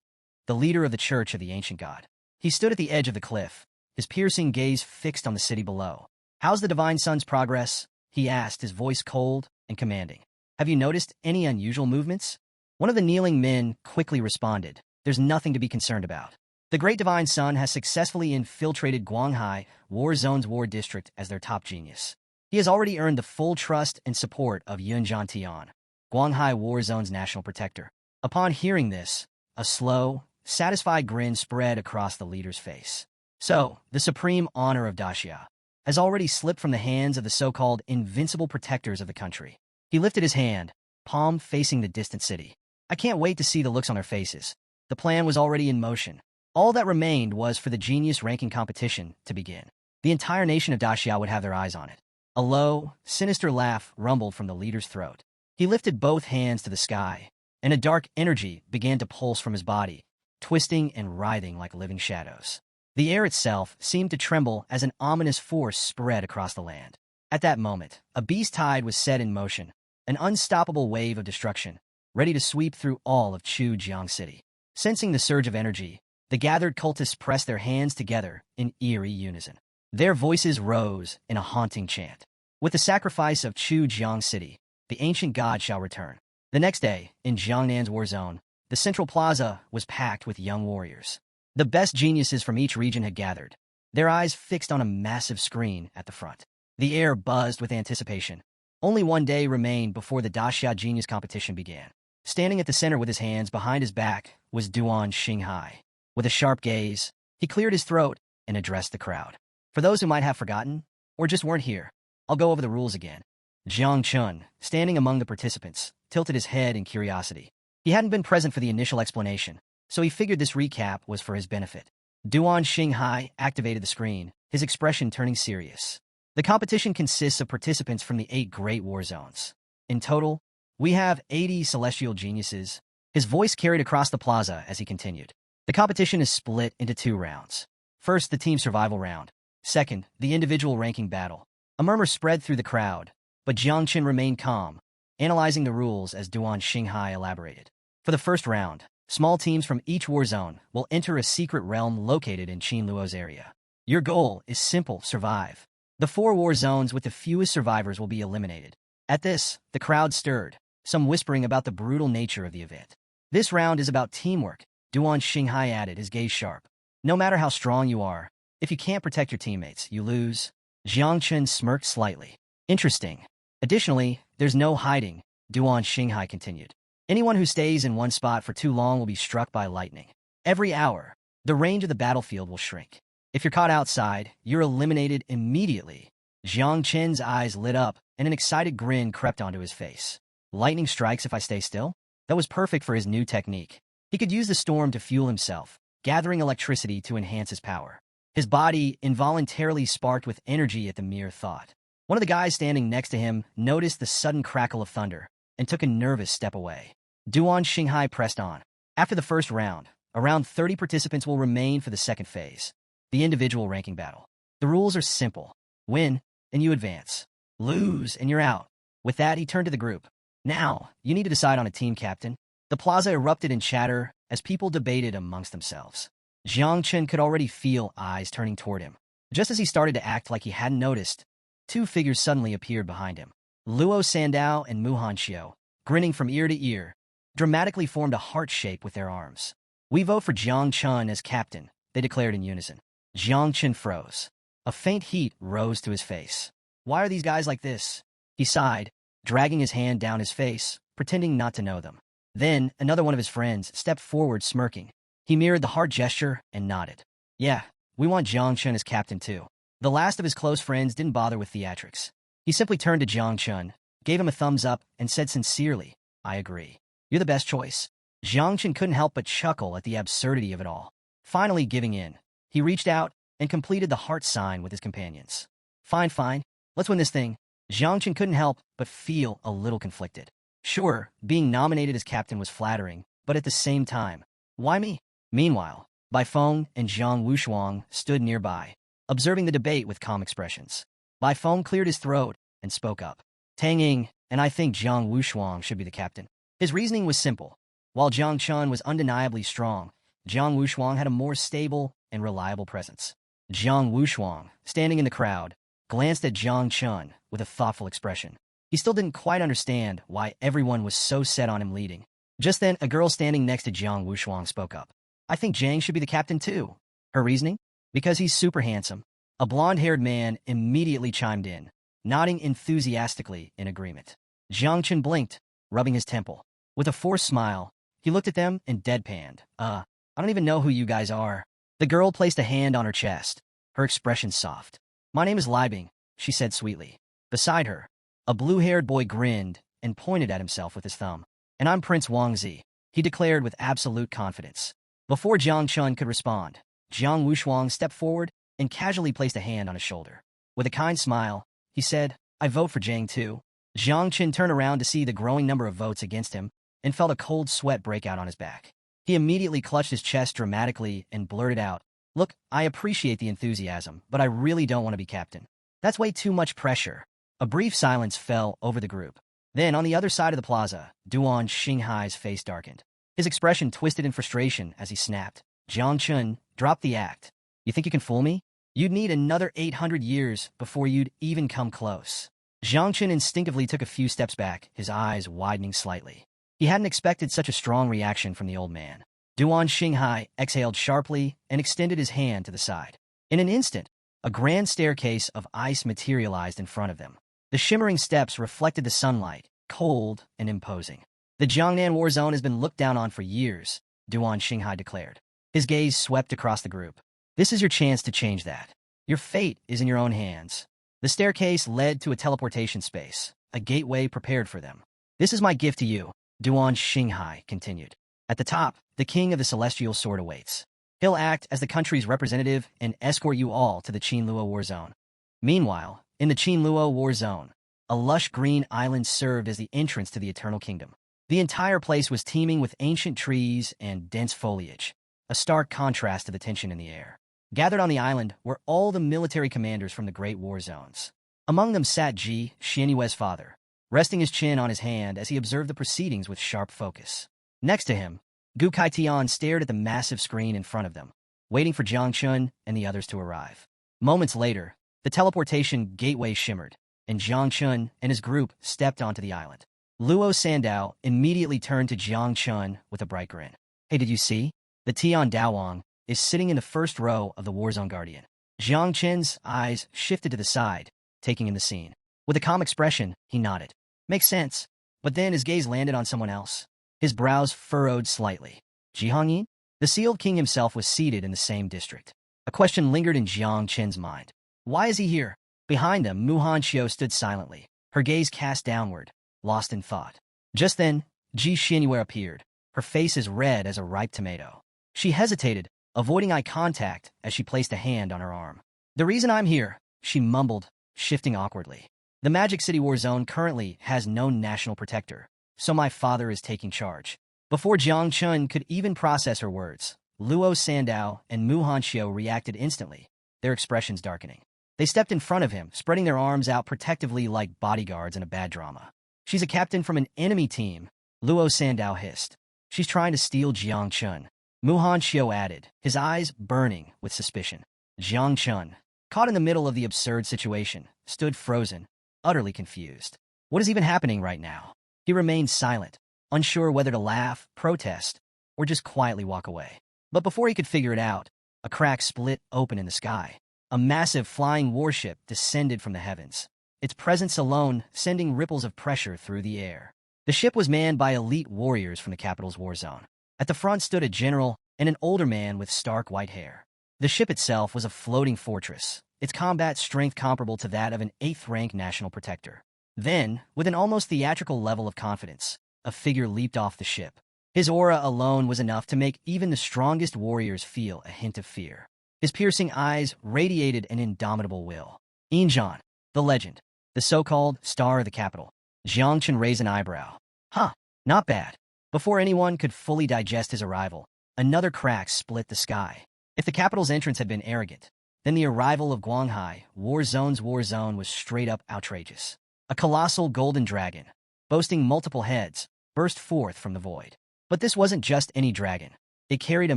the leader of the Church of the Ancient God. He stood at the edge of the cliff, his piercing gaze fixed on the city below. "How's the Divine Sun's progress?" he asked, his voice cold and commanding. "Have you noticed any unusual movements?" One of the kneeling men quickly responded, "There's nothing to be concerned about. The Great Divine Sun has successfully infiltrated Guanghai War Zone's war district as their top genius. He has already earned the full trust and support of Yun Tian, Guanghai War Zone's national protector." Upon hearing this, a slow, satisfied grin spread across the leader's face. So, the supreme honor of Daxia has already slipped from the hands of the so-called invincible protectors of the country. He lifted his hand, palm facing the distant city. "I can't wait to see the looks on their faces." The plan was already in motion. All that remained was for the genius ranking competition to begin. The entire nation of Daxia would have their eyes on it. A low, sinister laugh rumbled from the leader's throat. He lifted both hands to the sky, and a dark energy began to pulse from his body, twisting and writhing like living shadows. The air itself seemed to tremble as an ominous force spread across the land. At that moment, a beast tide was set in motion, an unstoppable wave of destruction, ready to sweep through all of Chujiang City. Sensing the surge of energy, the gathered cultists pressed their hands together in eerie unison. Their voices rose in a haunting chant. "With the sacrifice of Chujiang City, the ancient god shall return." The next day, in Jiangnan's war zone, the central plaza was packed with young warriors. The best geniuses from each region had gathered, their eyes fixed on a massive screen at the front. The air buzzed with anticipation. Only one day remained before the Daxia Genius competition began. Standing at the center with his hands behind his back was Duan Xinghai. With a sharp gaze, he cleared his throat and addressed the crowd. "For those who might have forgotten, or just weren't here, I'll go over the rules again." Jiang Chun, standing among the participants, tilted his head in curiosity. He hadn't been present for the initial explanation, so he figured this recap was for his benefit. Duan Xinghai activated the screen, his expression turning serious. "The competition consists of participants from the 8 great war zones. In total, we have 80 celestial geniuses." His voice carried across the plaza as he continued. "The competition is split into 2 rounds. First, the team survival round. Second, the individual ranking battle." A murmur spread through the crowd, but Jiang Qin remained calm, analyzing the rules as Duan Xinghai elaborated. For the first round, small teams from each war zone will enter a secret realm located in Qin Luo's area. Your goal is simple: survive. The 4 war zones with the fewest survivors will be eliminated. At this, the crowd stirred, some whispering about the brutal nature of the event. "This round is about teamwork," Duan Xinghai added, his gaze sharp. "No matter how strong you are, if you can't protect your teammates, you lose." Jiang Chen smirked slightly. "Interesting. Additionally, there's no hiding," Duan Xinghai continued. "Anyone who stays in one spot for too long will be struck by lightning. Every hour, the range of the battlefield will shrink. If you're caught outside, you're eliminated immediately." Jiang Chen's eyes lit up, and an excited grin crept onto his face. Lightning strikes if I stay still? That was perfect for his new technique. He could use the storm to fuel himself, gathering electricity to enhance his power. His body involuntarily sparked with energy at the mere thought. One of the guys standing next to him noticed the sudden crackle of thunder and took a nervous step away. Duan Xinghai pressed on. After the first round, around 30 participants will remain for the second phase, the individual ranking battle. The rules are simple. Win, and you advance. Lose, and you're out. With that, he turned to the group. "Now, you need to decide on a team captain." The plaza erupted in chatter as people debated amongst themselves. Jiang Chen could already feel eyes turning toward him. Just as he started to act like he hadn't noticed, 2 figures suddenly appeared behind him. Luo Sandao and Mu Hanxiu, grinning from ear to ear, dramatically formed a heart shape with their arms. "We vote for Jiang Chen as captain," they declared in unison. Jiang Chen froze. A faint heat rose to his face. "Why are these guys like this?" He sighed, dragging his hand down his face, pretending not to know them. Then, another one of his friends stepped forward smirking. He mirrored the heart gesture and nodded. Yeah, we want Jiang Chun as captain too. The last of his close friends didn't bother with theatrics. He simply turned to Jiang Chun, gave him a thumbs up, and said sincerely, I agree. You're the best choice. Jiang Chun couldn't help but chuckle at the absurdity of it all. Finally giving in, he reached out and completed the heart sign with his companions. Fine, fine. Let's win this thing. Jiang Chun couldn't help but feel a little conflicted. Sure, being nominated as captain was flattering, but at the same time, why me? Meanwhile, Bai Feng and Zhang Wushuang stood nearby, observing the debate with calm expressions. Bai Feng cleared his throat and spoke up. Tang Ying, and I think Zhang Wushuang should be the captain. His reasoning was simple. While Jiang Chun was undeniably strong, Zhang Wushuang had a more stable and reliable presence. Zhang Wushuang, standing in the crowd, glanced at Jiang Chun with a thoughtful expression. He still didn't quite understand why everyone was so set on him leading. Just then, a girl standing next to Jiang Wushuang spoke up. I think Zhang should be the captain too. Her reasoning? Because he's super handsome. A blonde-haired man immediately chimed in, nodding enthusiastically in agreement. Jiang Chun blinked, rubbing his temple. With a forced smile, he looked at them and deadpanned. I don't even know who you guys are. The girl placed a hand on her chest, her expression soft. My name is Libing, she said sweetly. Beside her, a blue-haired boy grinned and pointed at himself with his thumb. And I'm Prince Wangzi, he declared with absolute confidence. Before Jiang Chun could respond, Jiang Wushuang stepped forward and casually placed a hand on his shoulder. With a kind smile, he said, I vote for Zhang too. Jiang Chun turned around to see the growing number of votes against him and felt a cold sweat break out on his back. He immediately clutched his chest dramatically and blurted out, Look, I appreciate the enthusiasm, but I really don't want to be captain. That's way too much pressure. A brief silence fell over the group. Then, on the other side of the plaza, Duan Xinghai's face darkened. His expression twisted in frustration as he snapped. Jiang Chun, drop the act. You think you can fool me? You'd need another 800 years before you'd even come close. Jiang Chun instinctively took a few steps back, his eyes widening slightly. He hadn't expected such a strong reaction from the old man. Duan Xinghai exhaled sharply and extended his hand to the side. In an instant, a grand staircase of ice materialized in front of them. The shimmering steps reflected the sunlight, cold and imposing. The Jiangnan war zone has been looked down on for years, Duan Xinghai declared. His gaze swept across the group. This is your chance to change that. Your fate is in your own hands. The staircase led to a teleportation space, a gateway prepared for them. This is my gift to you, Duan Xinghai continued. At the top, the king of the celestial sword awaits. He'll act as the country's representative and escort you all to the Qinluo war zone. Meanwhile, in the Qinluo war zone, a lush green island served as the entrance to the Eternal Kingdom. The entire place was teeming with ancient trees and dense foliage, a stark contrast to the tension in the air. Gathered on the island were all the military commanders from the great war zones. Among them sat Ji, Xianyue's father, resting his chin on his hand as he observed the proceedings with sharp focus. Next to him, Gu Kaitian stared at the massive screen in front of them, waiting for Jiang Chun and the others to arrive. Moments later, the teleportation gateway shimmered, and Jiang Chun and his group stepped onto the island. Luo Sandao immediately turned to Jiang Chun with a bright grin. Hey, did you see? The Tian Daowang is sitting in the first row of the Warzone Guardian. Jiang Chun's eyes shifted to the side, taking in the scene. With a calm expression, he nodded. Makes sense. But then his gaze landed on someone else. His brows furrowed slightly. Jihangyin? The sealed king himself was seated in the same district. A question lingered in Jiang Chun's mind. Why is he here? Behind them, Mu Hanxiu stood silently, her gaze cast downward, lost in thought. Just then, Ji Xianyue appeared, her face as red as a ripe tomato. She hesitated, avoiding eye contact as she placed a hand on her arm. The reason I'm here, she mumbled, shifting awkwardly. The Magic City War Zone currently has no national protector, so my father is taking charge. Before Jiang Chun could even process her words, Luo Sandao and Mu Hanxiu reacted instantly, their expressions darkening. They stepped in front of him, spreading their arms out protectively like bodyguards in a bad drama. She's a captain from an enemy team, Luo Sandao hissed. She's trying to steal Jiang Chun. Mu Hanxiu added, his eyes burning with suspicion. Jiang Chun, caught in the middle of the absurd situation, stood frozen, utterly confused. What is even happening right now? He remained silent, unsure whether to laugh, protest, or just quietly walk away. But before he could figure it out, a crack split open in the sky. A massive flying warship descended from the heavens, its presence alone sending ripples of pressure through the air. The ship was manned by elite warriors from the capital's war zone. At the front stood a general and an older man with stark white hair. The ship itself was a floating fortress, its combat strength comparable to that of an 8th-rank national protector. Then, with an almost theatrical level of confidence, a figure leaped off the ship. His aura alone was enough to make even the strongest warriors feel a hint of fear. His piercing eyes radiated an indomitable will. Injan, the legend, the so-called star of the capital. Jiang Chen raised an eyebrow. Huh, not bad. Before anyone could fully digest his arrival, another crack split the sky. If the capital's entrance had been arrogant, then the arrival of Guanghai, war zone was straight up outrageous. A colossal golden dragon, boasting multiple heads, burst forth from the void. But this wasn't just any dragon. It carried a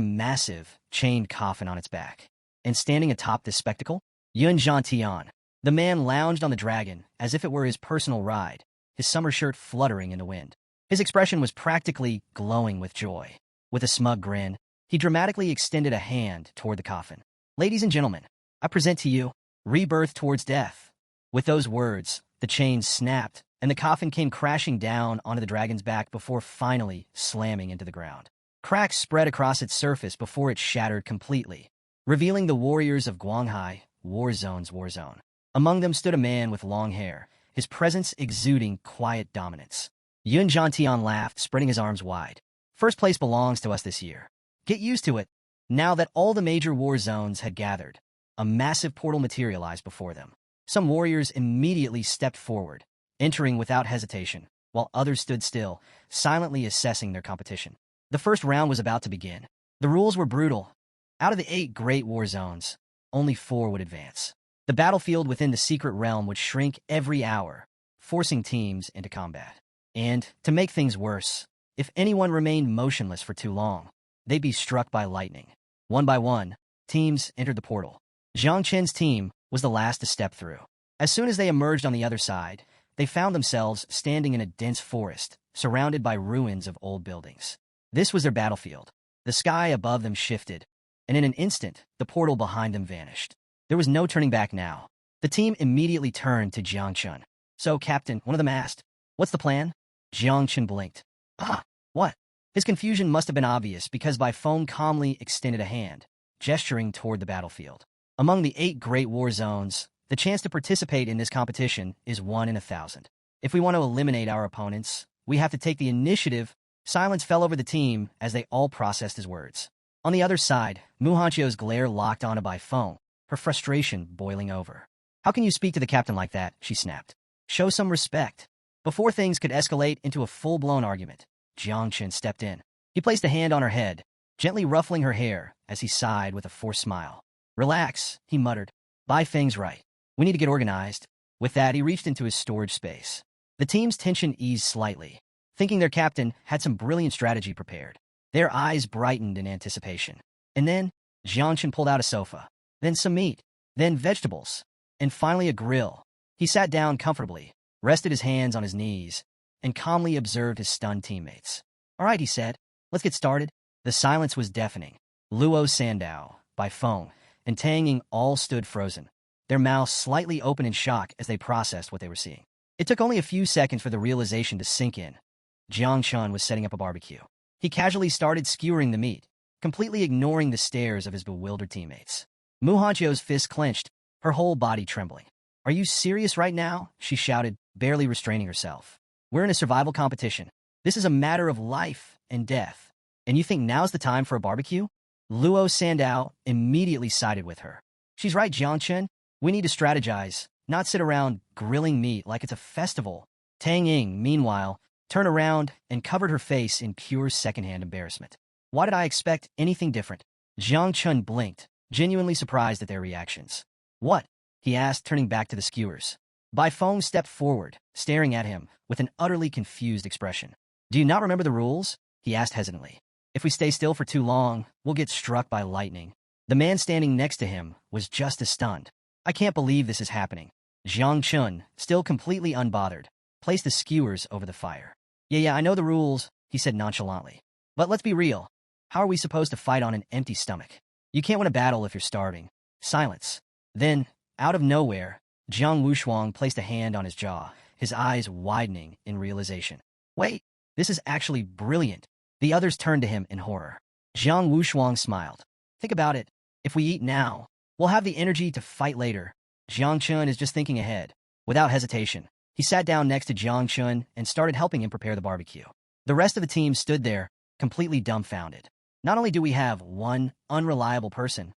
massive, chained coffin on its back. And standing atop this spectacle, Yun Zhantian. The man lounged on the dragon as if it were his personal ride, his summer shirt fluttering in the wind. His expression was practically glowing with joy. With a smug grin, he dramatically extended a hand toward the coffin. Ladies and gentlemen, I present to you, rebirth towards death. With those words, the chains snapped, and the coffin came crashing down onto the dragon's back before finally slamming into the ground. Cracks spread across its surface before it shattered completely, revealing the warriors of Guanghai, war zone. Among them stood a man with long hair, his presence exuding quiet dominance. Yun Zhantian laughed, spreading his arms wide. First place belongs to us this year. Get used to it. Now that all the major war zones had gathered, a massive portal materialized before them. Some warriors immediately stepped forward, entering without hesitation, while others stood still, silently assessing their competition. The first round was about to begin. The rules were brutal. Out of the 8 great war zones, only 4 would advance. The battlefield within the secret realm would shrink every hour, forcing teams into combat. And, to make things worse, if anyone remained motionless for too long, they'd be struck by lightning. One by one, teams entered the portal. Jiang Chen's team was the last to step through. As soon as they emerged on the other side, they found themselves standing in a dense forest, surrounded by ruins of old buildings. This was their battlefield. The sky above them shifted, and in an instant, the portal behind them vanished. There was no turning back now. The team immediately turned to Jiang Chen. So, Captain, one of them asked, "What's the plan?" Jiang Chen blinked. What? His confusion must have been obvious because Bai Feng calmly extended a hand, gesturing toward the battlefield. Among the 8 great war zones, the chance to participate in this competition is 1 in 1,000. If we want to eliminate our opponents, we have to take the initiative. Silence fell over the team as they all processed his words. On the other side, Mu Hanchio's glare locked onto Bai Feng, her frustration boiling over. "How can you speak to the captain like that?" she snapped. "Show some respect." Before things could escalate into a full-blown argument, Jiang Chen stepped in. He placed a hand on her head, gently ruffling her hair as he sighed with a forced smile. "Relax," he muttered. "Bai Feng's right. We need to get organized." With that, he reached into his storage space. The team's tension eased slightly, thinking their captain had some brilliant strategy prepared. Their eyes brightened in anticipation. And then, Jiang Chen pulled out a sofa, then some meat, then vegetables, and finally a grill. He sat down comfortably, rested his hands on his knees, and calmly observed his stunned teammates. "All right," he said, "let's get started." The silence was deafening. Luo Sandao, Bai Feng, and Tang Ying all stood frozen, their mouths slightly open in shock as they processed what they were seeing. It took only a few seconds for the realization to sink in. Jiang Chen was setting up a barbecue. He casually started skewering the meat, completely ignoring the stares of his bewildered teammates. Mu Hanchio's fist clenched, her whole body trembling. "Are you serious right now?" she shouted, barely restraining herself. "We're in a survival competition. This is a matter of life and death. And you think now's the time for a barbecue?" Luo Sandao immediately sided with her. "She's right, Jiang Chen. We need to strategize, not sit around grilling meat like it's a festival." Tang Ying, meanwhile, turned around and covered her face in pure secondhand embarrassment. Why did I expect anything different? Jiang Chen blinked, genuinely surprised at their reactions. "What?" he asked, turning back to the skewers. Bai Feng stepped forward, staring at him with an utterly confused expression. "Do you not remember the rules?" he asked hesitantly. "If we stay still for too long, we'll get struck by lightning." The man standing next to him was just as stunned. "I can't believe this is happening." Jiang Chen, still completely unbothered, placed the skewers over the fire. Yeah, I know the rules," he said nonchalantly. "But let's be real. How are we supposed to fight on an empty stomach? You can't win a battle if you're starving." Silence. Then, out of nowhere, Jiang Wushuang placed a hand on his jaw, his eyes widening in realization. Wait, this is actually brilliant. The others turned to him in horror. Jiang Wushuang smiled. Think about it. If we eat now, we'll have the energy to fight later. Jiang Chun is just thinking ahead. Without hesitation, he sat down next to Jiang Chun and started helping him prepare the barbecue. The rest of the team stood there, completely dumbfounded. Not only do we have one unreliable person,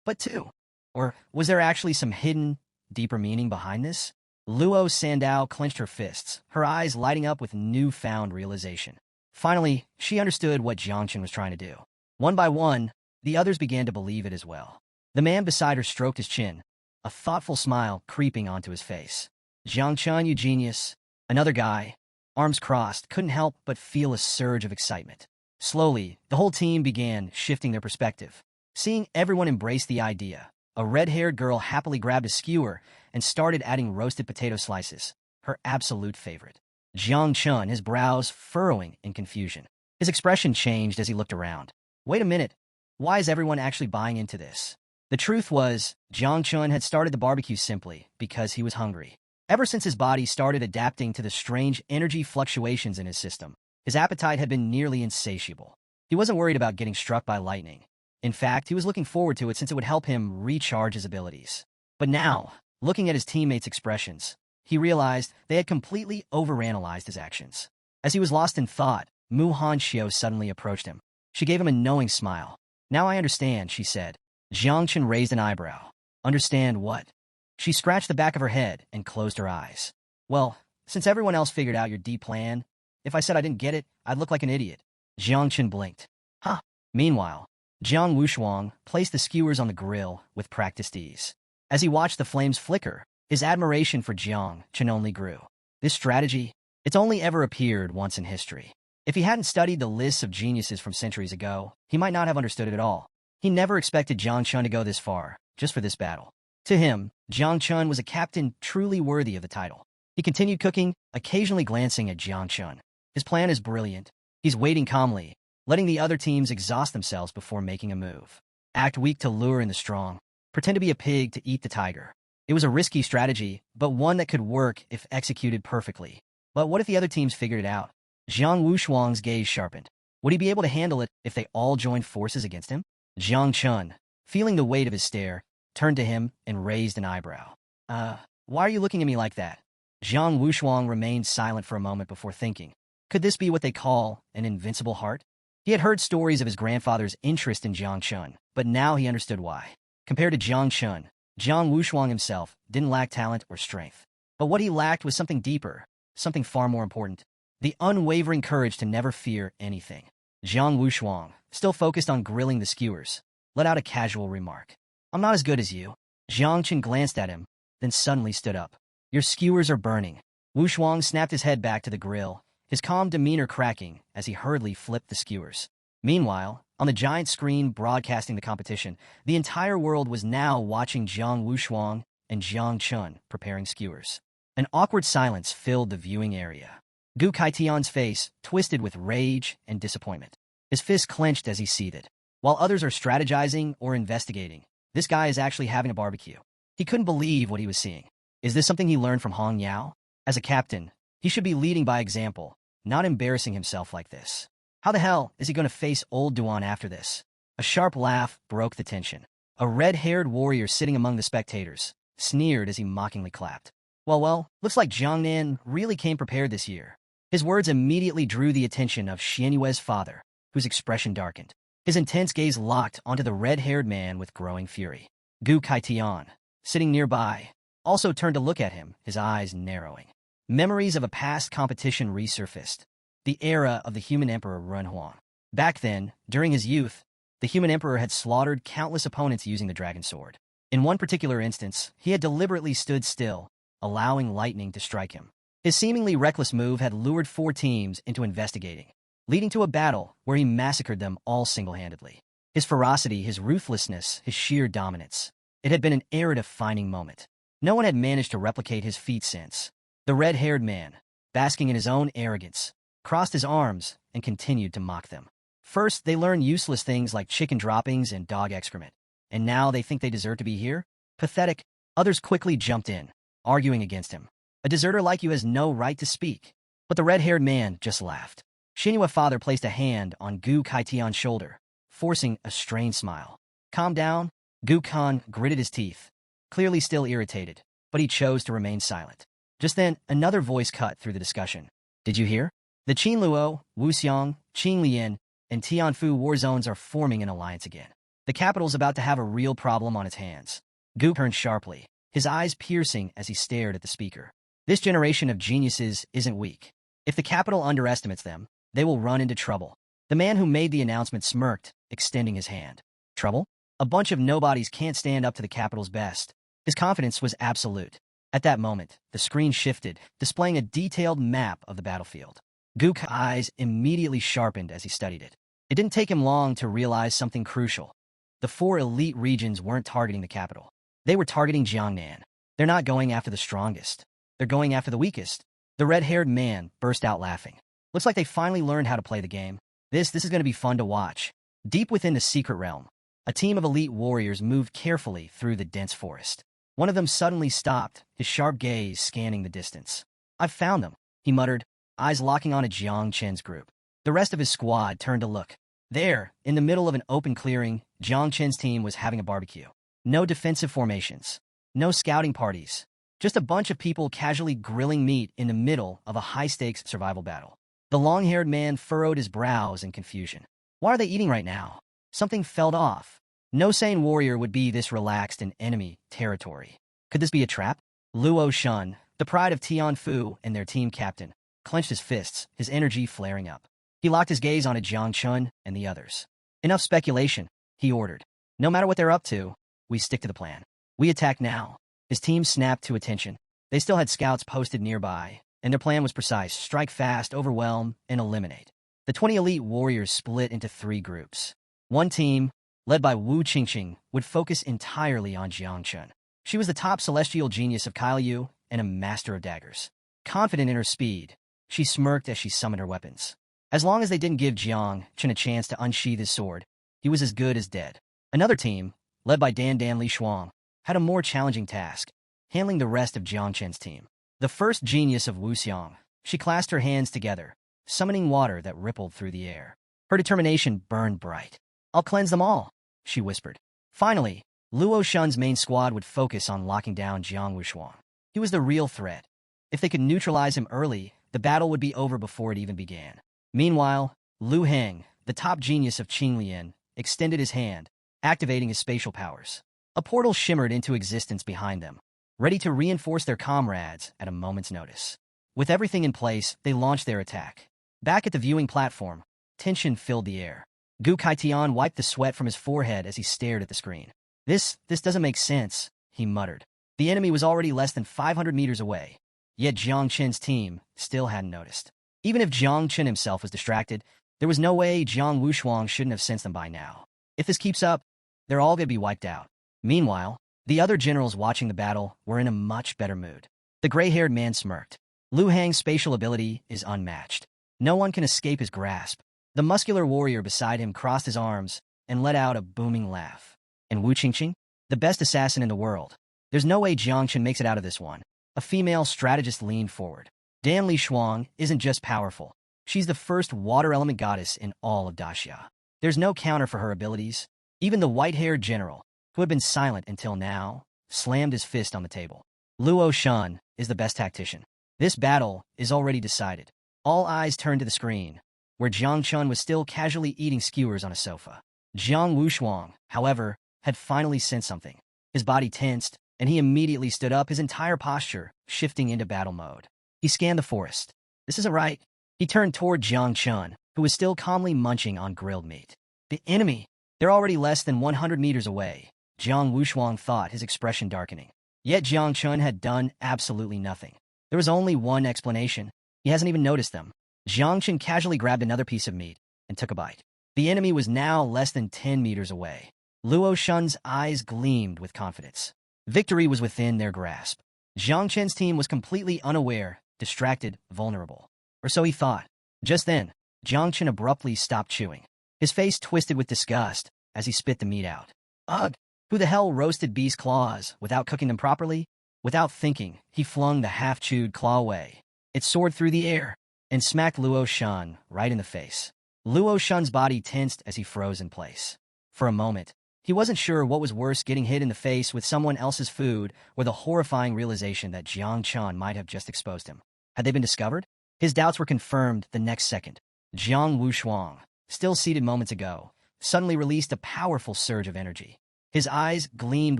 but two. Or was there actually some hidden, deeper meaning behind this? Luo Sandao clenched her fists, her eyes lighting up with newfound realization. Finally, she understood what Jiang Chun was trying to do. One by one, the others began to believe it as well. The man beside her stroked his chin, a thoughtful smile creeping onto his face. Jiang Chun, you genius. Another guy, arms crossed, couldn't help but feel a surge of excitement. Slowly, the whole team began shifting their perspective. Seeing everyone embrace the idea, a red-haired girl happily grabbed a skewer and started adding roasted potato slices, her absolute favorite. Jiang Chun, his brows furrowing in confusion. His expression changed as he looked around. Wait a minute, why is everyone actually buying into this? The truth was, Jiang Chun had started the barbecue simply because he was hungry. Ever since his body started adapting to the strange energy fluctuations in his system, his appetite had been nearly insatiable. He wasn't worried about getting struck by lightning. In fact, he was looking forward to it since it would help him recharge his abilities. But now, looking at his teammates' expressions, he realized they had completely overanalyzed his actions. As he was lost in thought, Mu Hanxiu suddenly approached him. She gave him a knowing smile. Now I understand, she said. Jiang Chun raised an eyebrow. Understand what? She scratched the back of her head and closed her eyes. Well, since everyone else figured out your deep plan, if I said I didn't get it, I'd look like an idiot. Jiang Chun blinked. Huh. Meanwhile, Jiang Wushuang placed the skewers on the grill with practiced ease. As he watched the flames flicker, his admiration for Jiang Chun only grew. This strategy, it's only ever appeared once in history. If he hadn't studied the lists of geniuses from centuries ago, he might not have understood it at all. He never expected Jiang Chun to go this far, just for this battle. To him, Jiang Chun was a captain truly worthy of the title. He continued cooking, occasionally glancing at Jiang Chun. His plan is brilliant. He's waiting calmly, letting the other teams exhaust themselves before making a move. Act weak to lure in the strong. Pretend to be a pig to eat the tiger. It was a risky strategy, but one that could work if executed perfectly. But what if the other teams figured it out? Jiang Wushuang's gaze sharpened. Would he be able to handle it if they all joined forces against him? Jiang Chun, feeling the weight of his stare, turned to him and raised an eyebrow. Why are you looking at me like that? Jiang Wushuang remained silent for a moment before thinking. Could this be what they call an invincible heart? He had heard stories of his grandfather's interest in Jiang Chun, but now he understood why. Compared to Jiang Chun, Jiang Wushuang himself didn't lack talent or strength. But what he lacked was something deeper, something far more important. The unwavering courage to never fear anything. Jiang Wushuang, still focused on grilling the skewers, let out a casual remark. I'm not as good as you. Jiang Chun glanced at him, then suddenly stood up. Your skewers are burning. Wushuang snapped his head back to the grill, his calm demeanor cracking as he hurriedly flipped the skewers. Meanwhile, on the giant screen broadcasting the competition, the entire world was now watching Jiang Wushuang and Jiang Chun preparing skewers. An awkward silence filled the viewing area. Gu Kaitian's face twisted with rage and disappointment. His fist clenched as he seethed. While others are strategizing or investigating, this guy is actually having a barbecue. He couldn't believe what he was seeing. Is this something he learned from Hong Yao? As a captain, he should be leading by example, not embarrassing himself like this. How the hell is he going to face old Duan after this? A sharp laugh broke the tension. A red-haired warrior sitting among the spectators sneered as he mockingly clapped. Well, looks like Jiangnan really came prepared this year. His words immediately drew the attention of Xianyue's father, whose expression darkened. His intense gaze locked onto the red-haired man with growing fury. Gu Kaitian, sitting nearby, also turned to look at him, his eyes narrowing. Memories of a past competition resurfaced. The era of the human emperor Renhuang. Back then, during his youth, the human emperor had slaughtered countless opponents using the dragon sword. In one particular instance, he had deliberately stood still, allowing lightning to strike him. His seemingly reckless move had lured 4 teams into investigating, leading to a battle where he massacred them all single-handedly. His ferocity, his ruthlessness, his sheer dominance. It had been an era-defining moment. No one had managed to replicate his feat since. The red-haired man, basking in his own arrogance, crossed his arms and continued to mock them. First, they learned useless things like chicken droppings and dog excrement. And now they think they deserve to be here? Pathetic. Others quickly jumped in, arguing against him. A deserter like you has no right to speak. But the red-haired man just laughed. Xinyua's father placed a hand on Gu Kaitian's shoulder, forcing a strained smile. Calm down, Gu Kan gritted his teeth, clearly still irritated, but he chose to remain silent. Just then, another voice cut through the discussion. Did you hear? The Qinluo, Wuxiang, Qinglian, and Tianfu war zones are forming an alliance again. The capital's about to have a real problem on its hands. Gu turned sharply, his eyes piercing as he stared at the speaker. This generation of geniuses isn't weak. If the capital underestimates them, they will run into trouble. The man who made the announcement smirked, extending his hand. Trouble? A bunch of nobodies can't stand up to the capital's best. His confidence was absolute. At that moment, the screen shifted, displaying a detailed map of the battlefield. Gu's eyes immediately sharpened as he studied it. It didn't take him long to realize something crucial. The 4 elite regions weren't targeting the capital. They were targeting Jiangnan. They're not going after the strongest. They're going after the weakest. The red-haired man burst out laughing. Looks like they finally learned how to play the game. This is going to be fun to watch. Deep within the secret realm, a team of elite warriors moved carefully through the dense forest. One of them suddenly stopped, his sharp gaze scanning the distance. I've found them, he muttered, eyes locking on a Jiang Chen's group. The rest of his squad turned to look. There, in the middle of an open clearing, Jiang Chen's team was having a barbecue. No defensive formations. No scouting parties. Just a bunch of people casually grilling meat in the middle of a high-stakes survival battle. The long-haired man furrowed his brows in confusion. Why are they eating right now? Something felt off. No sane warrior would be this relaxed in enemy territory. Could this be a trap? Luo Shun, the pride of Tianfu and their team captain, clenched his fists, his energy flaring up. He locked his gaze on Jiang Chun and the others. Enough speculation, he ordered. No matter what they're up to, we stick to the plan. We attack now. His team snapped to attention. They still had scouts posted nearby, and their plan was precise: strike fast, overwhelm, and eliminate. The 20 elite warriors split into 3 groups. One team, led by Wu Qingqing, would focus entirely on Jiang Chun. She was the top celestial genius of Kaiyu and a master of daggers. Confident in her speed, she smirked as she summoned her weapons. As long as they didn't give Jiang Chun a chance to unsheath his sword, he was as good as dead. Another team, led by Dan Li Shuang, had a more challenging task, handling the rest of Jiang Chen's team. The first genius of Wuxiang, she clasped her hands together, summoning water that rippled through the air. Her determination burned bright. I'll cleanse them all, she whispered. Finally, Luo Shun's main squad would focus on locking down Jiang Wuxuang. He was the real threat. If they could neutralize him early, the battle would be over before it even began. Meanwhile, Lu Heng, the top genius of Qinglian, extended his hand, activating his spatial powers. A portal shimmered into existence behind them, ready to reinforce their comrades at a moment's notice. With everything in place, they launched their attack. Back at the viewing platform, tension filled the air. Gu Kaitian wiped the sweat from his forehead as he stared at the screen. This doesn't make sense, he muttered. The enemy was already less than 500 meters away, yet Jiang Chen's team still hadn't noticed. Even if Jiang Chen himself was distracted, there was no way Jiang Wuxuang shouldn't have sensed them by now. If this keeps up, they're all going to be wiped out. Meanwhile, the other generals watching the battle were in a much better mood. The gray-haired man smirked. Lu Heng's spatial ability is unmatched. No one can escape his grasp. The muscular warrior beside him crossed his arms and let out a booming laugh. And Wu Qingqing? The best assassin in the world. There's no way Jiang Chen makes it out of this one. A female strategist leaned forward. Dan Li Shuang isn't just powerful. She's the first water element goddess in all of Daxia. There's no counter for her abilities. Even the white-haired general, who had been silent until now, slammed his fist on the table. Luo Shun is the best tactician. This battle is already decided. All eyes turned to the screen, where Jiang Chun was still casually eating skewers on a sofa. Jiang Wuxuang, however, had finally sensed something. His body tensed, and he immediately stood up, his entire posture shifting into battle mode. He scanned the forest. This isn't right. He turned toward Jiang Chun, who was still calmly munching on grilled meat. The enemy! They're already less than 100 meters away, Jiang Wuxuang thought, his expression darkening. Yet Jiang Chun had done absolutely nothing. There was only one explanation. He hasn't even noticed them. Jiang Chun casually grabbed another piece of meat and took a bite. The enemy was now less than 10 meters away. Luo Shun's eyes gleamed with confidence. Victory was within their grasp. Jiang Chen's team was completely unaware, distracted, vulnerable. Or so he thought. Just then, Jiang Chen abruptly stopped chewing. His face twisted with disgust as he spit the meat out. Ugh! Who the hell roasted beast claws without cooking them properly? Without thinking, he flung the half-chewed claw away. It soared through the air. and smacked Luo Shan right in the face. Luo Shan's body tensed as he froze in place. For a moment, he wasn't sure what was worse, getting hit in the face with someone else's food or the horrifying realization that Jiang Chun might have just exposed him. Had they been discovered? His doubts were confirmed the next second. Jiang Wushuang, still seated moments ago, suddenly released a powerful surge of energy. His eyes gleamed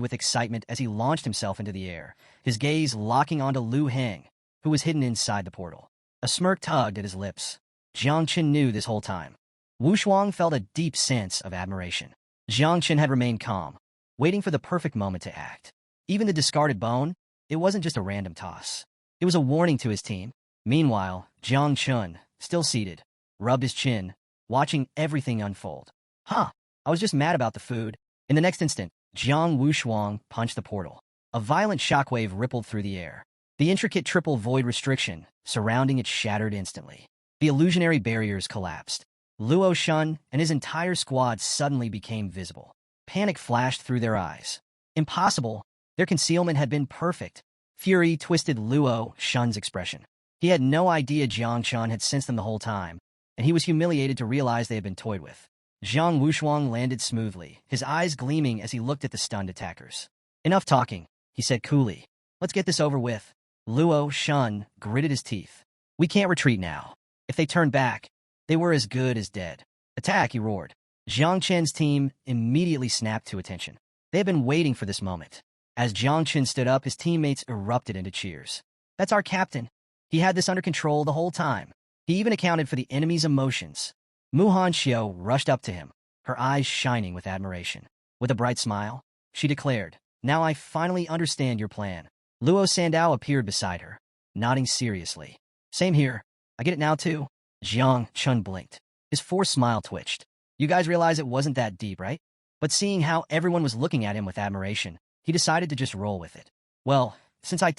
with excitement as he launched himself into the air, his gaze locking onto Lu Heng, who was hidden inside the portal. A smirk tugged at his lips. Jiang Chen knew this whole time. Wushuang felt a deep sense of admiration. Jiang Chen had remained calm, waiting for the perfect moment to act. Even the discarded bone, it wasn't just a random toss. It was a warning to his team. Meanwhile, Jiang Chun, still seated, rubbed his chin, watching everything unfold. I was just mad about the food. In the next instant, Jiang Wushuang punched the portal. A violent shockwave rippled through the air. The intricate triple void restriction surrounding it shattered instantly. The illusionary barriers collapsed. Luo Shun and his entire squad suddenly became visible. Panic flashed through their eyes. Impossible. Their concealment had been perfect. Fury twisted Luo Shun's expression. He had no idea Jiang Chun had sensed them the whole time, and he was humiliated to realize they had been toyed with. Jiang Wushuang landed smoothly, his eyes gleaming as he looked at the stunned attackers. Enough talking, he said coolly. Let's get this over with. Luo Shun gritted his teeth. We can't retreat now. If they turned back, they were as good as dead. Attack, he roared. Jiang Chen's team immediately snapped to attention. They had been waiting for this moment. As Jiang Chen stood up, his teammates erupted into cheers. That's our captain. He had this under control the whole time. He even accounted for the enemy's emotions. Mu Hanxiu rushed up to him, her eyes shining with admiration. With a bright smile, she declared, Now I finally understand your plan. Luo Sandao appeared beside her, nodding seriously. Same here. I get it now too. Jiang Chun blinked. His forced smile twitched. You guys realize it wasn't that deep, right? But seeing how everyone was looking at him with admiration, he decided to just roll with it. Well, since I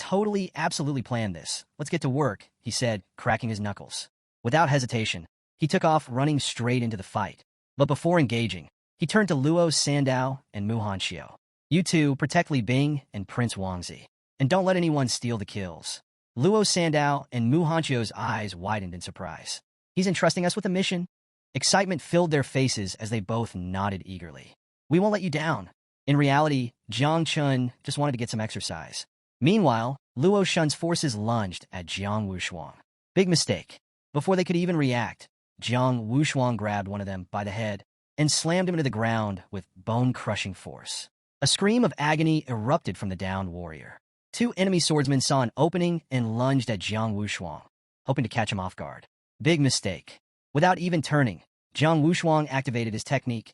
absolutely planned this, let's get to work, he said, cracking his knuckles. Without hesitation, he took off running straight into the fight. But before engaging, he turned to Luo Sandao and Mu Hanxiu. You two protect Li Bing and Prince Wangzi, and don't let anyone steal the kills. Luo Sandao and Mu Hanxiu's eyes widened in surprise. He's entrusting us with a mission. Excitement filled their faces as they both nodded eagerly. We won't let you down. In reality, Jiang Chun just wanted to get some exercise. Meanwhile, Luo Shun's forces lunged at Jiang Wushuang. Big mistake. Before they could even react, Jiang Wushuang grabbed one of them by the head and slammed him into the ground with bone-crushing force. A scream of agony erupted from the downed warrior. Two enemy swordsmen saw an opening and lunged at Jiang Wushuang, hoping to catch him off guard. Big mistake. Without even turning, Jiang Wushuang activated his technique,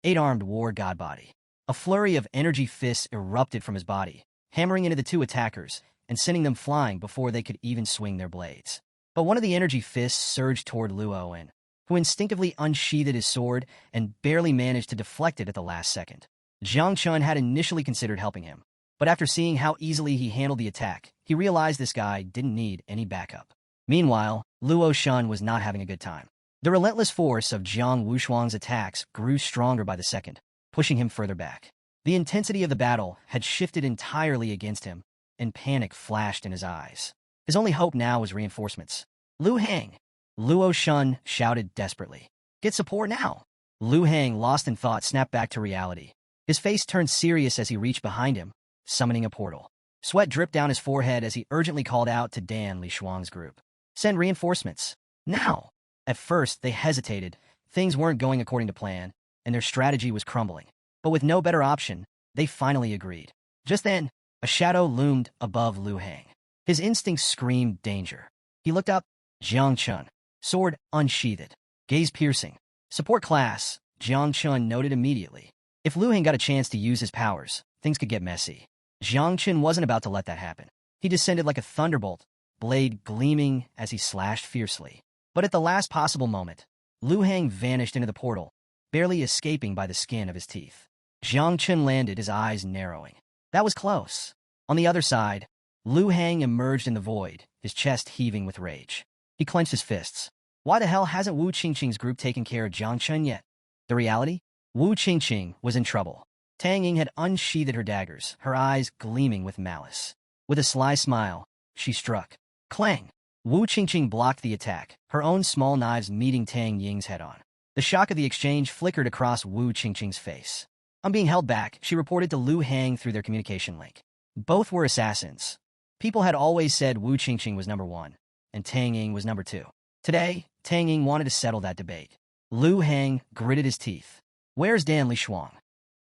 8-armed war god body. A flurry of energy fists erupted from his body, hammering into the two attackers and sending them flying before they could even swing their blades. But one of the energy fists surged toward Luo Wen, who instinctively unsheathed his sword and barely managed to deflect it at the last second. Jiang Chun had initially considered helping him, but after seeing how easily he handled the attack, he realized this guy didn't need any backup. Meanwhile, Luo Shun was not having a good time. The relentless force of Jiang Wushuang's attacks grew stronger by the second, pushing him further back. The intensity of the battle had shifted entirely against him, and panic flashed in his eyes. His only hope now was reinforcements. Lu Heng! Luo Shun shouted desperately. Get support now! Lu Heng, lost in thought, snapped back to reality. His face turned serious as he reached behind him, summoning a portal. Sweat dripped down his forehead as he urgently called out to Dan Li Shuang's group. Send reinforcements. Now! At first, they hesitated. Things weren't going according to plan, and their strategy was crumbling. But with no better option, they finally agreed. Just then, a shadow loomed above Lu Heng. His instincts screamed danger. He looked up. Jiang Chun, sword unsheathed, gaze piercing. Support class, Jiang Chun noted immediately. If Lu Heng got a chance to use his powers, things could get messy. Jiang Chun wasn't about to let that happen. He descended like a thunderbolt, blade gleaming as he slashed fiercely. But at the last possible moment, Lu Heng vanished into the portal, barely escaping by the skin of his teeth. Jiang Chun landed, his eyes narrowing. That was close. On the other side, Lu Heng emerged in the void, his chest heaving with rage. He clenched his fists. Why the hell hasn't Wu Qingqing's group taken care of Jiang Chun yet? The reality? Wu Qingqing was in trouble. Tang Ying had unsheathed her daggers, her eyes gleaming with malice. With a sly smile, she struck. Clang! Wu Qingqing blocked the attack, her own small knives meeting Tang Ying's head-on. The shock of the exchange flickered across Wu Qingqing's face. "I'm being held back," she reported to Lu Hang through their communication link. Both were assassins. People had always said Wu Qingqing was number 1, and Tang Ying was number 2. Today, Tang Ying wanted to settle that debate. Lu Hang gritted his teeth. "Where's Dan Lishuang?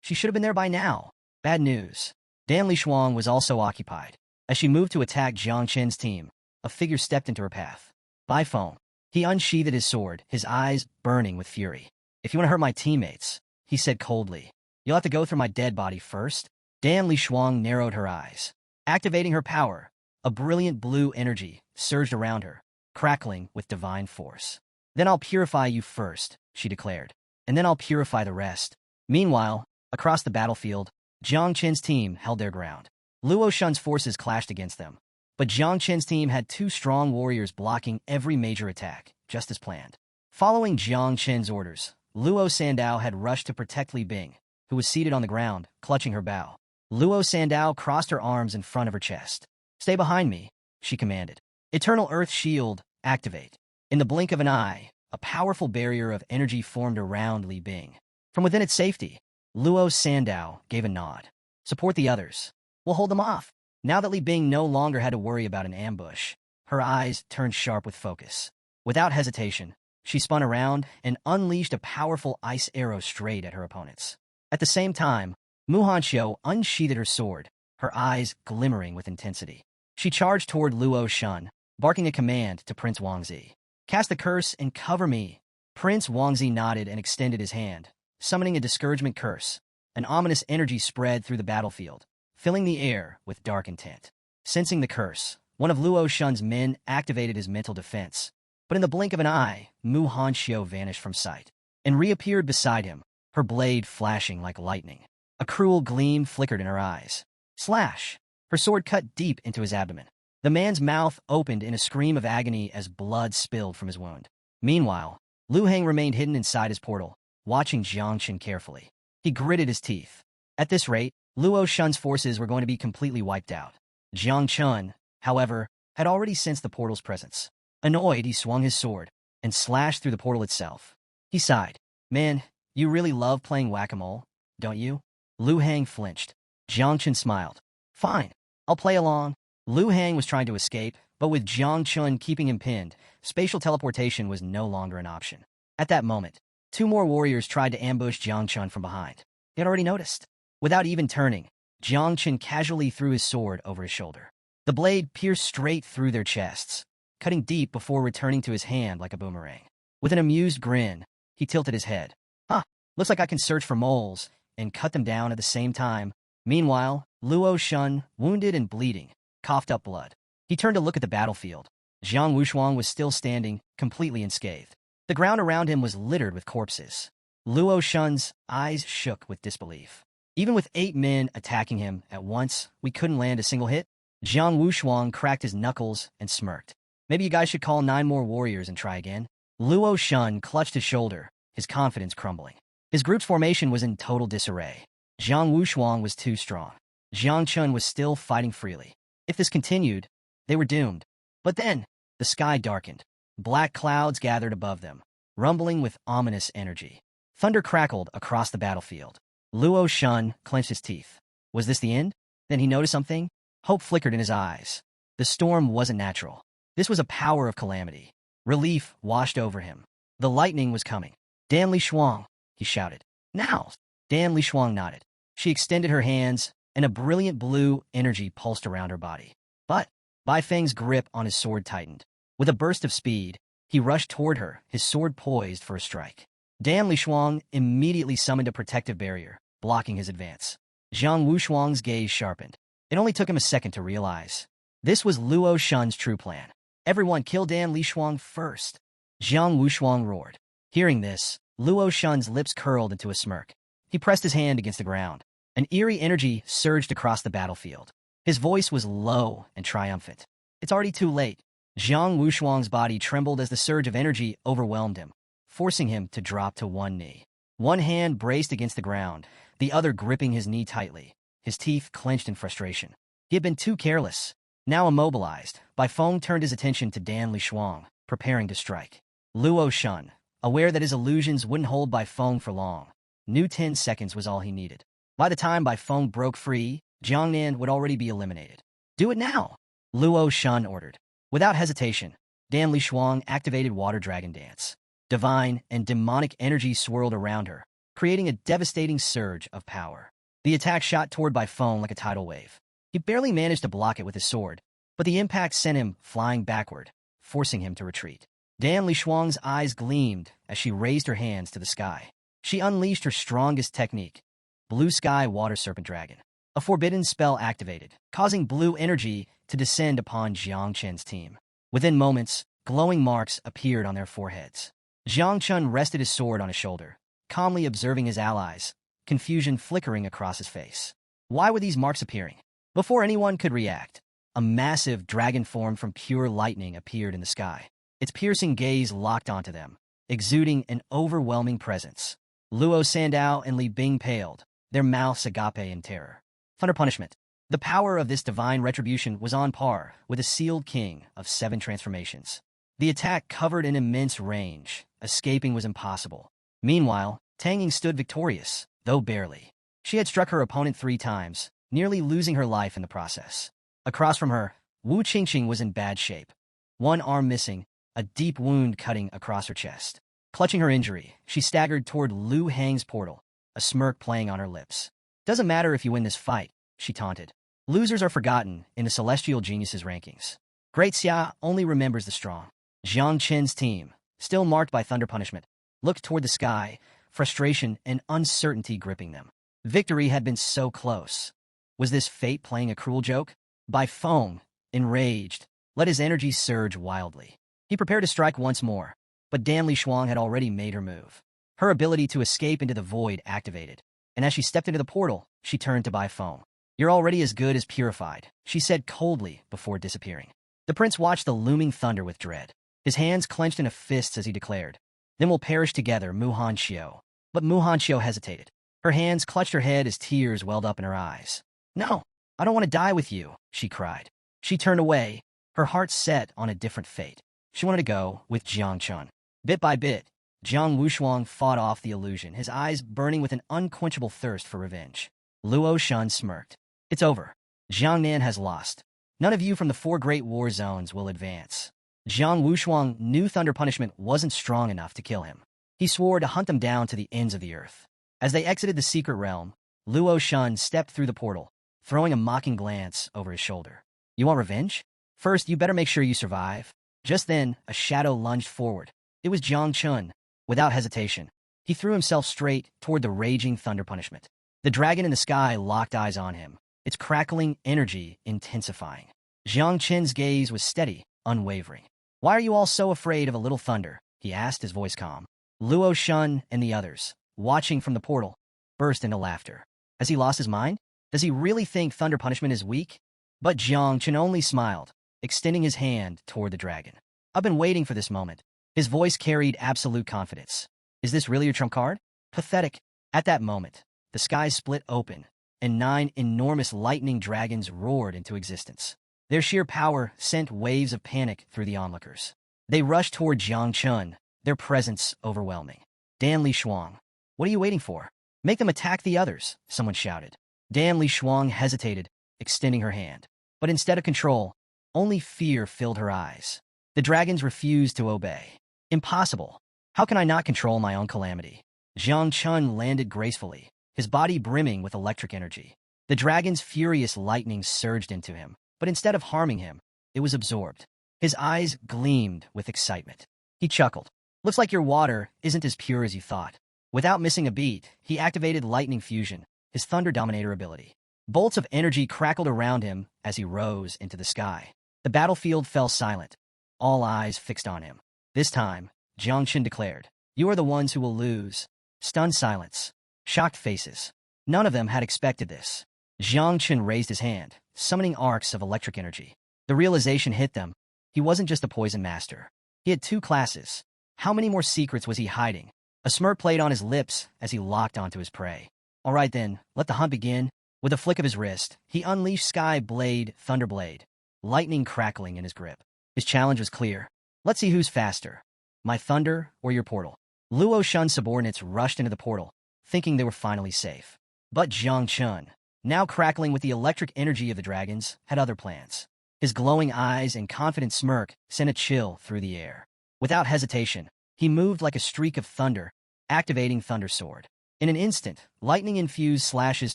She should have been there by now." Bad news. Dan Lishuang was also occupied. As she moved to attack Jiang Chen's team, a figure stepped into her path. By phone. He unsheathed his sword, his eyes burning with fury. "If you want to hurt my teammates," he said coldly, "you'll have to go through my dead body first." Dan Lishuang narrowed her eyes. Activating her power, a brilliant blue energy surged around her, crackling with divine force. "Then I'll purify you first," she declared, "and then I'll purify the rest." Meanwhile, across the battlefield, Jiang Chen's team held their ground. Luo Shun's forces clashed against them, but Jiang Chen's team had 2 strong warriors blocking every major attack, just as planned. Following Jiang Chen's orders, Luo Sandao had rushed to protect Li Bing, who was seated on the ground, clutching her bow. Luo Sandao crossed her arms in front of her chest. "Stay behind me," she commanded. "Eternal Earth Shield, activate." In the blink of an eye, a powerful barrier of energy formed around Li Bing. From within its safety, Luo Sandao gave a nod. "Support the others. We'll hold them off." Now that Li Bing no longer had to worry about an ambush, her eyes turned sharp with focus. Without hesitation, she spun around and unleashed a powerful ice arrow straight at her opponents. At the same time, Mu Hanxiu unsheathed her sword, her eyes glimmering with intensity. She charged toward Luo Shun, barking a command to Prince Wangzi. "Cast the curse and cover me." Prince Wangzi nodded and extended his hand, summoning a discouragement curse. An ominous energy spread through the battlefield, filling the air with dark intent. Sensing the curse, one of Luo Shun's men activated his mental defense. But in the blink of an eye, Mu Hanxiu vanished from sight and reappeared beside him, her blade flashing like lightning. A cruel gleam flickered in her eyes. Slash! Her sword cut deep into his abdomen. The man's mouth opened in a scream of agony as blood spilled from his wound. Meanwhile, Lu Hang remained hidden inside his portal, watching Jiang Chen carefully. He gritted his teeth. At this rate, Luo Shun's forces were going to be completely wiped out. Jiang Chen, however, had already sensed the portal's presence. Annoyed, he swung his sword and slashed through the portal itself. He sighed. "Man, you really love playing whack-a-mole, don't you?" Lu Hang flinched. Jiang Chen smiled. "Fine, I'll play along." Lu Hang was trying to escape, but with Jiang Chen keeping him pinned, spatial teleportation was no longer an option. At that moment, 2 more warriors tried to ambush Jiang Chen from behind. They had already noticed. Without even turning, Jiang Chen casually threw his sword over his shoulder. The blade pierced straight through their chests, cutting deep before returning to his hand like a boomerang. With an amused grin, he tilted his head. "Huh, looks like I can search for moles and cut them down at the same time." Meanwhile, Luo Shun, wounded and bleeding, coughed up blood. He turned to look at the battlefield. Jiang Wushuang was still standing, completely unscathed. The ground around him was littered with corpses. Luo Shun's eyes shook with disbelief. "Even with 8 men attacking him at once, we couldn't land a single hit?" Jiang Wushuang cracked his knuckles and smirked. "Maybe you guys should call 9 more warriors and try again." Luo Shun clutched his shoulder, his confidence crumbling. His group's formation was in total disarray. Jiang Wushuang was too strong. Jiang Chen was still fighting freely. If this continued, they were doomed. But then, the sky darkened. Black clouds gathered above them, rumbling with ominous energy. Thunder crackled across the battlefield. Luo Shun clenched his teeth. Was this the end? Then he noticed something. Hope flickered in his eyes. The storm wasn't natural. This was a power of calamity. Relief washed over him. The lightning was coming. "Dan Lishuang," he shouted. "Now!" Dan Lishuang nodded. She extended her hands, and a brilliant blue energy pulsed around her body. But Bai Feng's grip on his sword tightened. With a burst of speed, he rushed toward her, his sword poised for a strike. Dan Lishuang immediately summoned a protective barrier, blocking his advance. Jiang Wushuang's gaze sharpened. It only took him a second to realize. This was Luo Shun's true plan. "Everyone kill Dan Lishuang first." Jiang Wushuang roared. Hearing this, Luo Shun's lips curled into a smirk. He pressed his hand against the ground. An eerie energy surged across the battlefield. His voice was low and triumphant. "It's already too late." Jiang Wushuang's body trembled as the surge of energy overwhelmed him, forcing him to drop to one knee. One hand braced against the ground, the other gripping his knee tightly, his teeth clenched in frustration. He had been too careless. Now immobilized, Bai Feng turned his attention to Dan Lishuang, preparing to strike. Luo Shun, aware that his illusions wouldn't hold Bai Feng for long, knew 10 seconds was all he needed. By the time Bai Feng broke free, Jiangnan would already be eliminated. Do it now, Luo Shun ordered. Without hesitation, Dan Lishuang activated Water Dragon Dance. Divine and demonic energy swirled around her, creating a devastating surge of power. The attack shot toward Bai Feng like a tidal wave. He barely managed to block it with his sword, but the impact sent him flying backward, forcing him to retreat. Dan Lishuang's eyes gleamed as she raised her hands to the sky. She unleashed her strongest technique, Blue Sky Water Serpent Dragon. A forbidden spell activated, causing blue energy to descend upon Jiang Chen's team. Within moments, glowing marks appeared on their foreheads. Jiang Chen rested his sword on his shoulder, calmly observing his allies, confusion flickering across his face. Why were these marks appearing? Before anyone could react, a massive dragon form from pure lightning appeared in the sky. Its piercing gaze locked onto them, exuding an overwhelming presence. Luo Sandao and Li Bing paled, their mouths agape in terror. Thunder punishment. The power of this divine retribution was on par with a sealed king of 7 transformations. The attack covered an immense range. Escaping was impossible. Meanwhile, Tang Ying stood victorious, though barely. She had struck her opponent 3 times, nearly losing her life in the process. Across from her, Wu Qingqing was in bad shape. One arm missing, a deep wound cutting across her chest. Clutching her injury, she staggered toward Lu Hang's portal, a smirk playing on her lips. Doesn't matter if you win this fight, she taunted. Losers are forgotten in the Celestial Geniuses rankings. Great Xia only remembers the strong. Jiang Chen's team, still marked by thunder punishment, looked toward the sky, frustration and uncertainty gripping them. Victory had been so close. Was this fate playing a cruel joke? Bai Feng, enraged, let his energy surge wildly. He prepared to strike once more, but Dan Lishuang had already made her move. Her ability to escape into the void activated, and as she stepped into the portal, she turned to Bai Feng. You're already as good as purified, she said coldly before disappearing. The prince watched the looming thunder with dread. His hands clenched into fists as he declared, Then we'll perish together, Muhan Xiao. But Muhan Xiao hesitated. Her hands clutched her head as tears welled up in her eyes. No, I don't want to die with you, she cried. She turned away, her heart set on a different fate. She wanted to go with Jiang Chen. Bit by bit, Jiang Wushuang fought off the illusion, his eyes burning with an unquenchable thirst for revenge. Luo Shun smirked. It's over. Jiang Nan has lost. None of you from the 4 great war zones will advance. Jiang Wushuang knew thunder punishment wasn't strong enough to kill him. He swore to hunt them down to the ends of the earth. As they exited the secret realm, Luo Shun stepped through the portal, throwing a mocking glance over his shoulder. You want revenge? First, you better make sure you survive. Just then, a shadow lunged forward. It was Jiang Chun. Without hesitation, he threw himself straight toward the raging thunder punishment. The dragon in the sky locked eyes on him, its crackling energy intensifying. Jiang Chen's gaze was steady, unwavering. Why are you all so afraid of a little thunder? He asked, his voice calm. Luo Shun and the others, watching from the portal, burst into laughter. Has he lost his mind? Does he really think thunder punishment is weak? But Jiang Chen only smiled, extending his hand toward the dragon. I've been waiting for this moment. His voice carried absolute confidence. Is this really your trump card? Pathetic. At that moment, the sky split open, and 9 enormous lightning dragons roared into existence. Their sheer power sent waves of panic through the onlookers. They rushed toward Jiang Chun, their presence overwhelming. Dan Lishuang, what are you waiting for? Make them attack the others, someone shouted. Dan Lishuang hesitated, extending her hand. But instead of control, only fear filled her eyes. The dragons refused to obey. Impossible. How can I not control my own calamity? Jiang Chun landed gracefully, his body brimming with electric energy. The dragon's furious lightning surged into him, but instead of harming him, it was absorbed. His eyes gleamed with excitement. He chuckled. Looks like your water isn't as pure as you thought. Without missing a beat, he activated Lightning Fusion, his Thunder Dominator ability. Bolts of energy crackled around him as he rose into the sky. The battlefield fell silent, all eyes fixed on him. This time, Jiang Chen declared, You are the ones who will lose. Stunned silence. Shocked faces. None of them had expected this. Jiang Chen raised his hand, summoning arcs of electric energy. The realization hit them. He wasn't just a poison master. He had 2 classes. How many more secrets was he hiding? A smirk played on his lips as he locked onto his prey. All right then, let the hunt begin. With a flick of his wrist, he unleashed Sky Blade, Thunderblade, lightning crackling in his grip. His challenge was clear. Let's see who's faster, my thunder or your portal. Luo Shun's subordinates rushed into the portal, thinking they were finally safe. But Jiang Chun, now crackling with the electric energy of the dragons, had other plans. His glowing eyes and confident smirk sent a chill through the air. Without hesitation, he moved like a streak of thunder, activating Thunder Sword. In an instant, lightning-infused slashes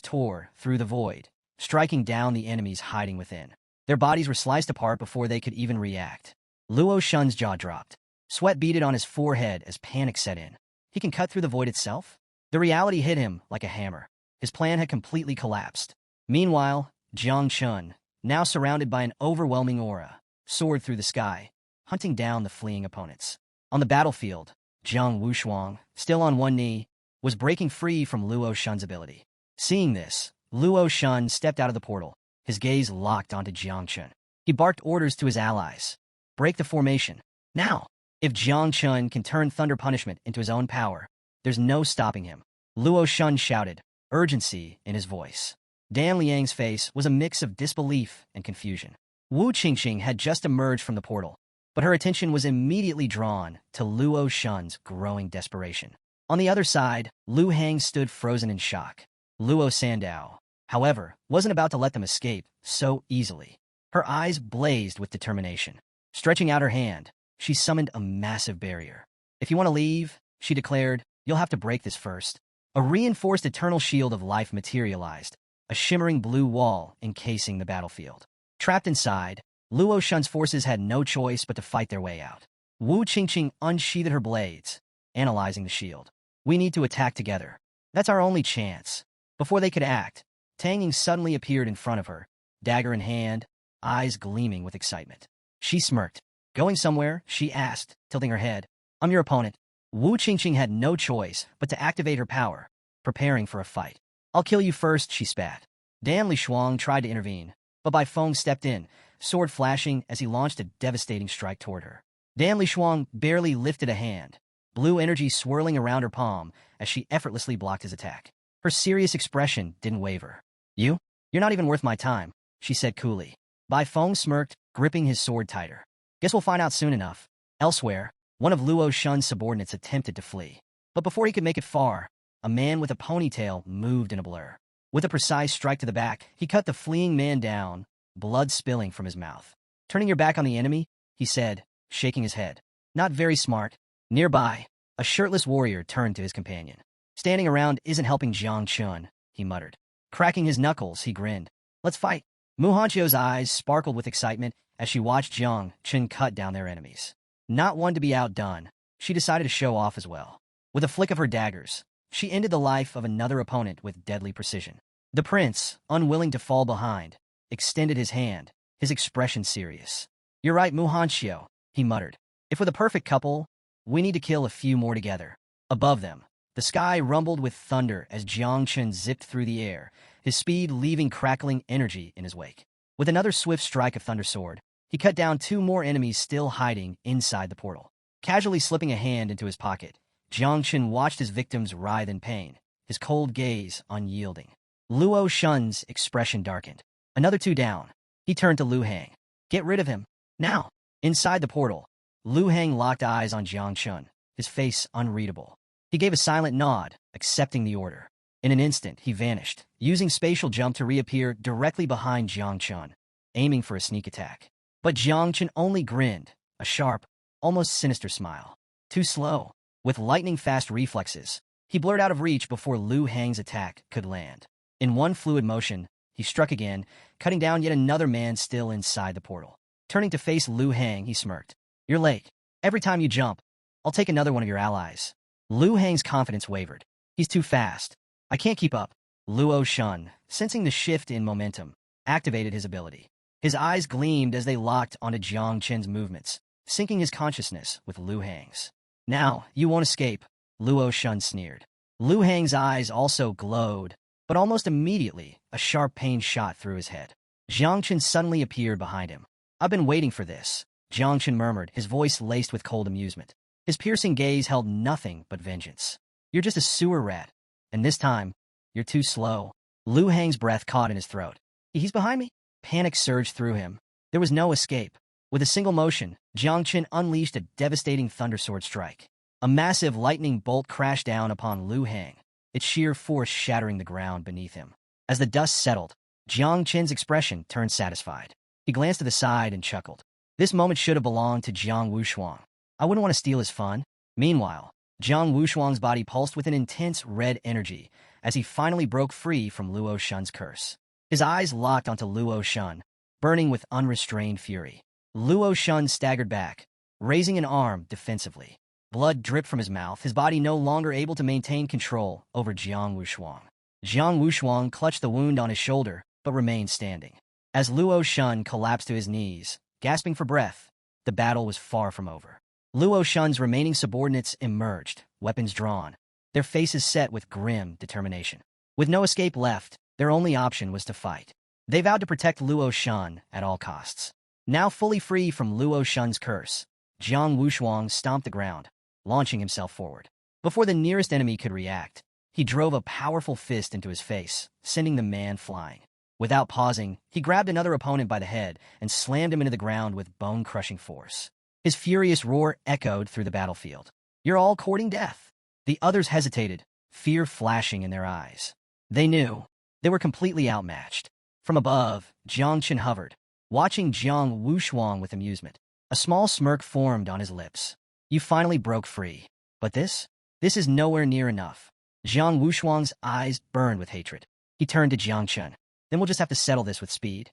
tore through the void, striking down the enemies hiding within. Their bodies were sliced apart before they could even react. Luo Shun's jaw dropped. Sweat beaded on his forehead as panic set in. He can cut through the void itself? The reality hit him like a hammer. His plan had completely collapsed. Meanwhile, Jiang Chun, now surrounded by an overwhelming aura, soared through the sky, hunting down the fleeing opponents. On the battlefield, Jiang Wushuang, still on one knee, was breaking free from Luo Shun's ability. Seeing this, Luo Shun stepped out of the portal, his gaze locked onto Jiang Chun. He barked orders to his allies. Break the formation. Now! If Jiang Chun can turn Thunder Punishment into his own power, there's no stopping him. Luo Shun shouted, urgency in his voice. Dan Liang's face was a mix of disbelief and confusion. Wu Qingqing had just emerged from the portal, but her attention was immediately drawn to Luo Shun's growing desperation. On the other side, Lu Hang stood frozen in shock. Luo Sandao, however, wasn't about to let them escape so easily. Her eyes blazed with determination. Stretching out her hand, she summoned a massive barrier. If you want to leave, she declared, you'll have to break this first. A reinforced eternal shield of life materialized, a shimmering blue wall encasing the battlefield. Trapped inside, Luo Shun's forces had no choice but to fight their way out. Wu Qingqing unsheathed her blades, analyzing the shield. We need to attack together. That's our only chance. Before they could act, Tang Ying suddenly appeared in front of her, dagger in hand, eyes gleaming with excitement. She smirked. Going somewhere? She asked, tilting her head. I'm your opponent. Wu Qingqing had no choice but to activate her power, preparing for a fight. I'll kill you first, she spat. Dan Lishuang tried to intervene, but Bai Feng stepped in, sword flashing as he launched a devastating strike toward her. Dan Lishuang barely lifted a hand, blue energy swirling around her palm as she effortlessly blocked his attack. Her serious expression didn't waver. You're not even worth my time, she said coolly. Bai Feng smirked, gripping his sword tighter. Guess we'll find out soon enough. Elsewhere, one of Luo Shun's subordinates attempted to flee. But before he could make it far, a man with a ponytail moved in a blur. With a precise strike to the back, he cut the fleeing man down, blood spilling from his mouth. Turning your back on the enemy, he said, shaking his head. Not very smart. Nearby, a shirtless warrior turned to his companion. Standing around isn't helping Jiang Chun, he muttered. Cracking his knuckles, he grinned. Let's fight. Mu Hanchio's eyes sparkled with excitement as she watched Jiang Chun cut down their enemies. Not one to be outdone, she decided to show off as well. With a flick of her daggers, she ended the life of another opponent with deadly precision. The prince, unwilling to fall behind, extended his hand, his expression serious. You're right, Mu Hanchio, he muttered. If we're the perfect couple, we need to kill a few more together. Above them, the sky rumbled with thunder as Jiang Chun zipped through the air, his speed leaving crackling energy in his wake. With another swift strike of Thunder Sword, he cut down two more enemies still hiding inside the portal. Casually slipping a hand into his pocket, Jiang Chun watched his victims writhe in pain, his cold gaze unyielding. Luo Shun's expression darkened. Another two down. He turned to Lu Hang. Get rid of him. Now. Inside the portal, Lu Hang locked eyes on Jiang Chun, his face unreadable. He gave a silent nod, accepting the order. In an instant, he vanished, using spatial jump to reappear directly behind Jiang Chun, aiming for a sneak attack. But Jiang Chun only grinned, a sharp, almost sinister smile. Too slow. With lightning-fast reflexes, he blurred out of reach before Lu Hang's attack could land. In one fluid motion, he struck again, cutting down yet another man still inside the portal. Turning to face Lu Hang, he smirked. You're late. Every time you jump, I'll take another one of your allies. Lu Hang's confidence wavered. He's too fast. I can't keep up. Luo Shun, sensing the shift in momentum, activated his ability. His eyes gleamed as they locked onto Jiang Chun's movements, syncing his consciousness with Lu Hang's. Now, you won't escape, Luo Shun sneered. Lu Hang's eyes also glowed, but almost immediately, a sharp pain shot through his head. Jiang Chun suddenly appeared behind him. I've been waiting for this, Jiang Chun murmured, his voice laced with cold amusement. His piercing gaze held nothing but vengeance. You're just a sewer rat, and this time, you're too slow. Lu Hang's breath caught in his throat. He's behind me? Panic surged through him. There was no escape. With a single motion, Jiang Chen unleashed a devastating thundersword strike. A massive lightning bolt crashed down upon Liu Hang, its sheer force shattering the ground beneath him. As the dust settled, Jiang Chen's expression turned satisfied. He glanced to the side and chuckled. This moment should have belonged to Jiang Wushuang. I wouldn't want to steal his fun. Meanwhile, Jiang Wushuang's body pulsed with an intense red energy as he finally broke free from Luo Shun's curse. His eyes locked onto Luo Shun, burning with unrestrained fury. Luo Shun staggered back, raising an arm defensively. Blood dripped from his mouth, his body no longer able to maintain control over Jiang Wushuang. Jiang Wushuang clutched the wound on his shoulder, but remained standing. As Luo Shun collapsed to his knees, gasping for breath, the battle was far from over. Luo Shun's remaining subordinates emerged, weapons drawn, their faces set with grim determination. With no escape left, their only option was to fight. They vowed to protect Luo Shun at all costs. Now fully free from Luo Shun's curse, Jiang Wushuang stomped the ground, launching himself forward. Before the nearest enemy could react, he drove a powerful fist into his face, sending the man flying. Without pausing, he grabbed another opponent by the head and slammed him into the ground with bone-crushing force. His furious roar echoed through the battlefield. "You're all courting death." The others hesitated, fear flashing in their eyes. They knew they were completely outmatched. From above, Jiang Chen hovered, watching Jiang Wushuang with amusement. A small smirk formed on his lips. "You finally broke free. But this is nowhere near enough." Jiang Wushuang's eyes burned with hatred. He turned to Jiang Chen. "Then we'll just have to settle this with speed.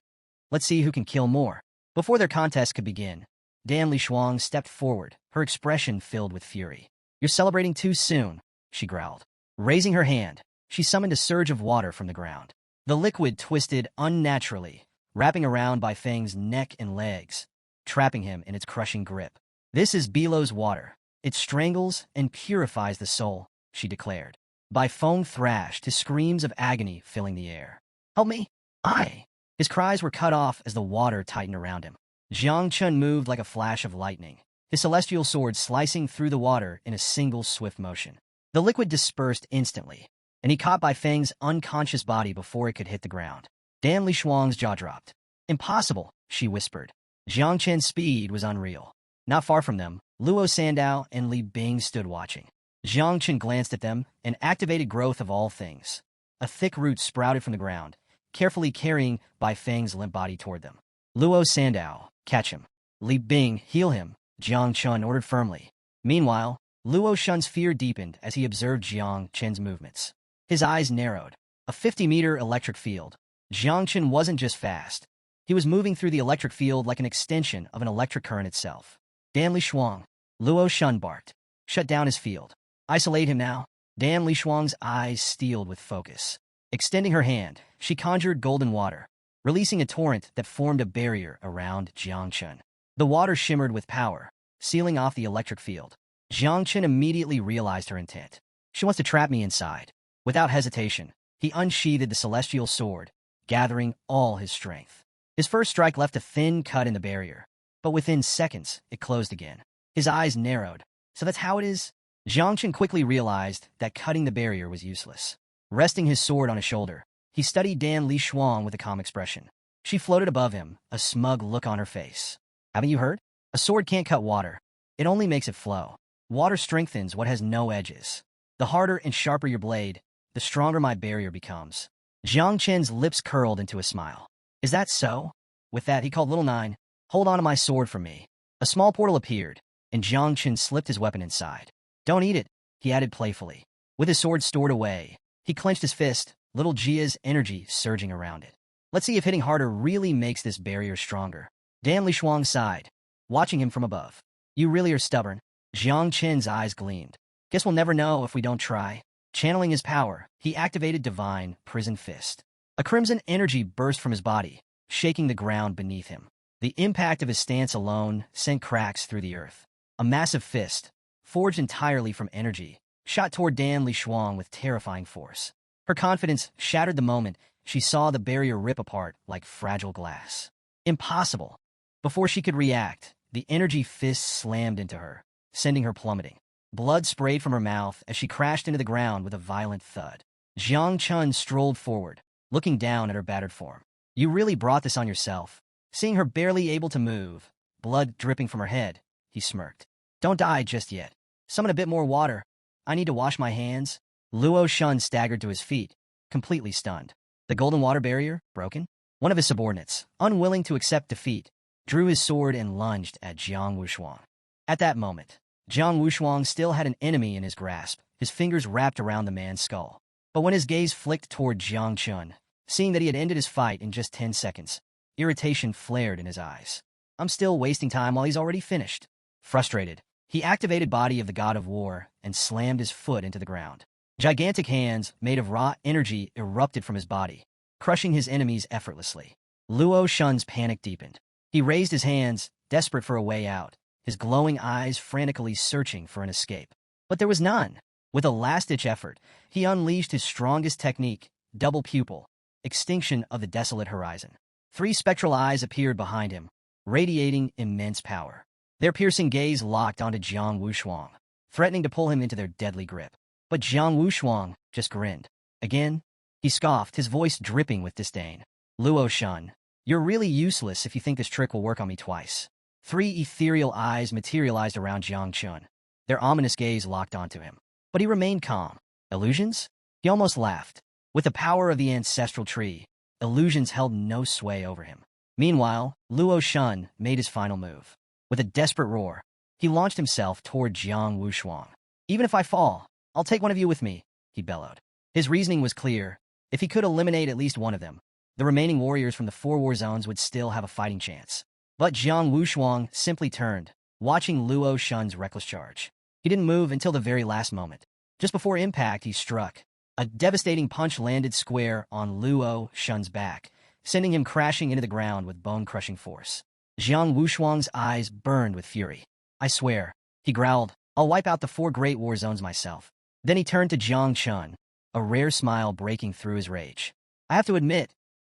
Let's see who can kill more." Before their contest could begin, Dan Lishuang stepped forward, her expression filled with fury. "You're celebrating too soon," she growled. Raising her hand, she summoned a surge of water from the ground. The liquid twisted unnaturally, wrapping around Bai Feng's neck and legs, trapping him in its crushing grip. "This is Belo's water. It strangles and purifies the soul," she declared. Bai Feng thrashed, his screams of agony filling the air. "Help me! I!" His cries were cut off as the water tightened around him. Jiang Chen moved like a flash of lightning, his celestial sword slicing through the water in a single swift motion. The liquid dispersed instantly, and he caught Bai Feng's unconscious body before it could hit the ground. Dan Lishuang's jaw dropped. "Impossible," she whispered. Jiang Chen's speed was unreal. Not far from them, Luo Sandao and Li Bing stood watching. Jiang Chen glanced at them and activated growth of all things. A thick root sprouted from the ground, carefully carrying Bai Feng's limp body toward them. "Luo Sandao, catch him. Li Bing, heal him," Jiang Chen ordered firmly. Meanwhile, Luo Shun's fear deepened as he observed Jiang Chen's movements. His eyes narrowed. A 50-meter electric field. Jiang Chen wasn't just fast. He was moving through the electric field like an extension of an electric current itself. "Dan Lishuang," Luo Shun barked. "Shut down his field. Isolate him now." Dan Lishuang's eyes steeled with focus. Extending her hand, she conjured golden water, releasing a torrent that formed a barrier around Jiang Chen. The water shimmered with power, sealing off the electric field. Jiang Chen immediately realized her intent. "She wants to trap me inside." Without hesitation, he unsheathed the celestial sword, gathering all his strength. His first strike left a thin cut in the barrier, but within seconds, it closed again. His eyes narrowed. "So that's how it is?" Jiang Chen quickly realized that cutting the barrier was useless. Resting his sword on his shoulder, he studied Dan Lishuang with a calm expression. She floated above him, a smug look on her face. "Haven't you heard? A sword can't cut water. It only makes it flow. Water strengthens what has no edges. The harder and sharper your blade, the stronger my barrier becomes." Jiang Chen's lips curled into a smile. "Is that so?" With that, he called Little Nine, "Hold on to my sword for me." A small portal appeared, and Jiang Chen slipped his weapon inside. "Don't eat it," he added playfully. With his sword stored away, he clenched his fist, little Jia's energy surging around it. "Let's see if hitting harder really makes this barrier stronger." Dan Lishuang sighed, watching him from above. "You really are stubborn." Jiang Chen's eyes gleamed. "Guess we'll never know if we don't try." Channeling his power, he activated Divine Prison Fist. A crimson energy burst from his body, shaking the ground beneath him. The impact of his stance alone sent cracks through the earth. A massive fist, forged entirely from energy, shot toward Dan Lishuang with terrifying force. Her confidence shattered the moment she saw the barrier rip apart like fragile glass. Impossible! Before she could react, the energy fist slammed into her, sending her plummeting. Blood sprayed from her mouth as she crashed into the ground with a violent thud. Jiang Chen strolled forward, looking down at her battered form. "You really brought this on yourself." Seeing her barely able to move, blood dripping from her head, he smirked. Don't die just yet. Summon a bit more water. I need to wash my hands. Luo Shun staggered to his feet, completely stunned. The golden water barrier, broken? One of his subordinates, unwilling to accept defeat, drew his sword and lunged at Jiang Wushuang. At that moment, Jiang Wushuang still had an enemy in his grasp, his fingers wrapped around the man's skull. But when his gaze flicked toward Jiang Chun, seeing that he had ended his fight in just 10 seconds, irritation flared in his eyes. I'm still wasting time while he's already finished. Frustrated, he activated Body of the God of War and slammed his foot into the ground. Gigantic hands, made of raw energy, erupted from his body, crushing his enemies effortlessly. Luo Shun's panic deepened. He raised his hands, desperate for a way out, his glowing eyes frantically searching for an escape. But there was none. With a last-ditch effort, he unleashed his strongest technique, double pupil, extinction of the desolate horizon. 3 spectral eyes appeared behind him, radiating immense power. Their piercing gaze locked onto Jiang Wushuang, threatening to pull him into their deadly grip. But Jiang Wushuang just grinned. Again, he scoffed, his voice dripping with disdain. Luo Shun, you're really useless if you think this trick will work on me twice. 3 ethereal eyes materialized around Jiang Chun, their ominous gaze locked onto him. But he remained calm. Illusions? He almost laughed. With the power of the ancestral tree, illusions held no sway over him. Meanwhile, Luo Shun made his final move. With a desperate roar, he launched himself toward Jiang Wushuang. Even if I fall, I'll take one of you with me, he bellowed. His reasoning was clear. If he could eliminate at least one of them, the remaining warriors from the 4 war zones would still have a fighting chance. But Jiang Wushuang simply turned, watching Luo Shun's reckless charge. He didn't move until the very last moment. Just before impact, he struck. A devastating punch landed square on Luo Shun's back, sending him crashing into the ground with bone-crushing force. Jiang Wushuang's eyes burned with fury. I swear, he growled, I'll wipe out the 4 great war zones myself. Then he turned to Jiang Chun, a rare smile breaking through his rage. I have to admit,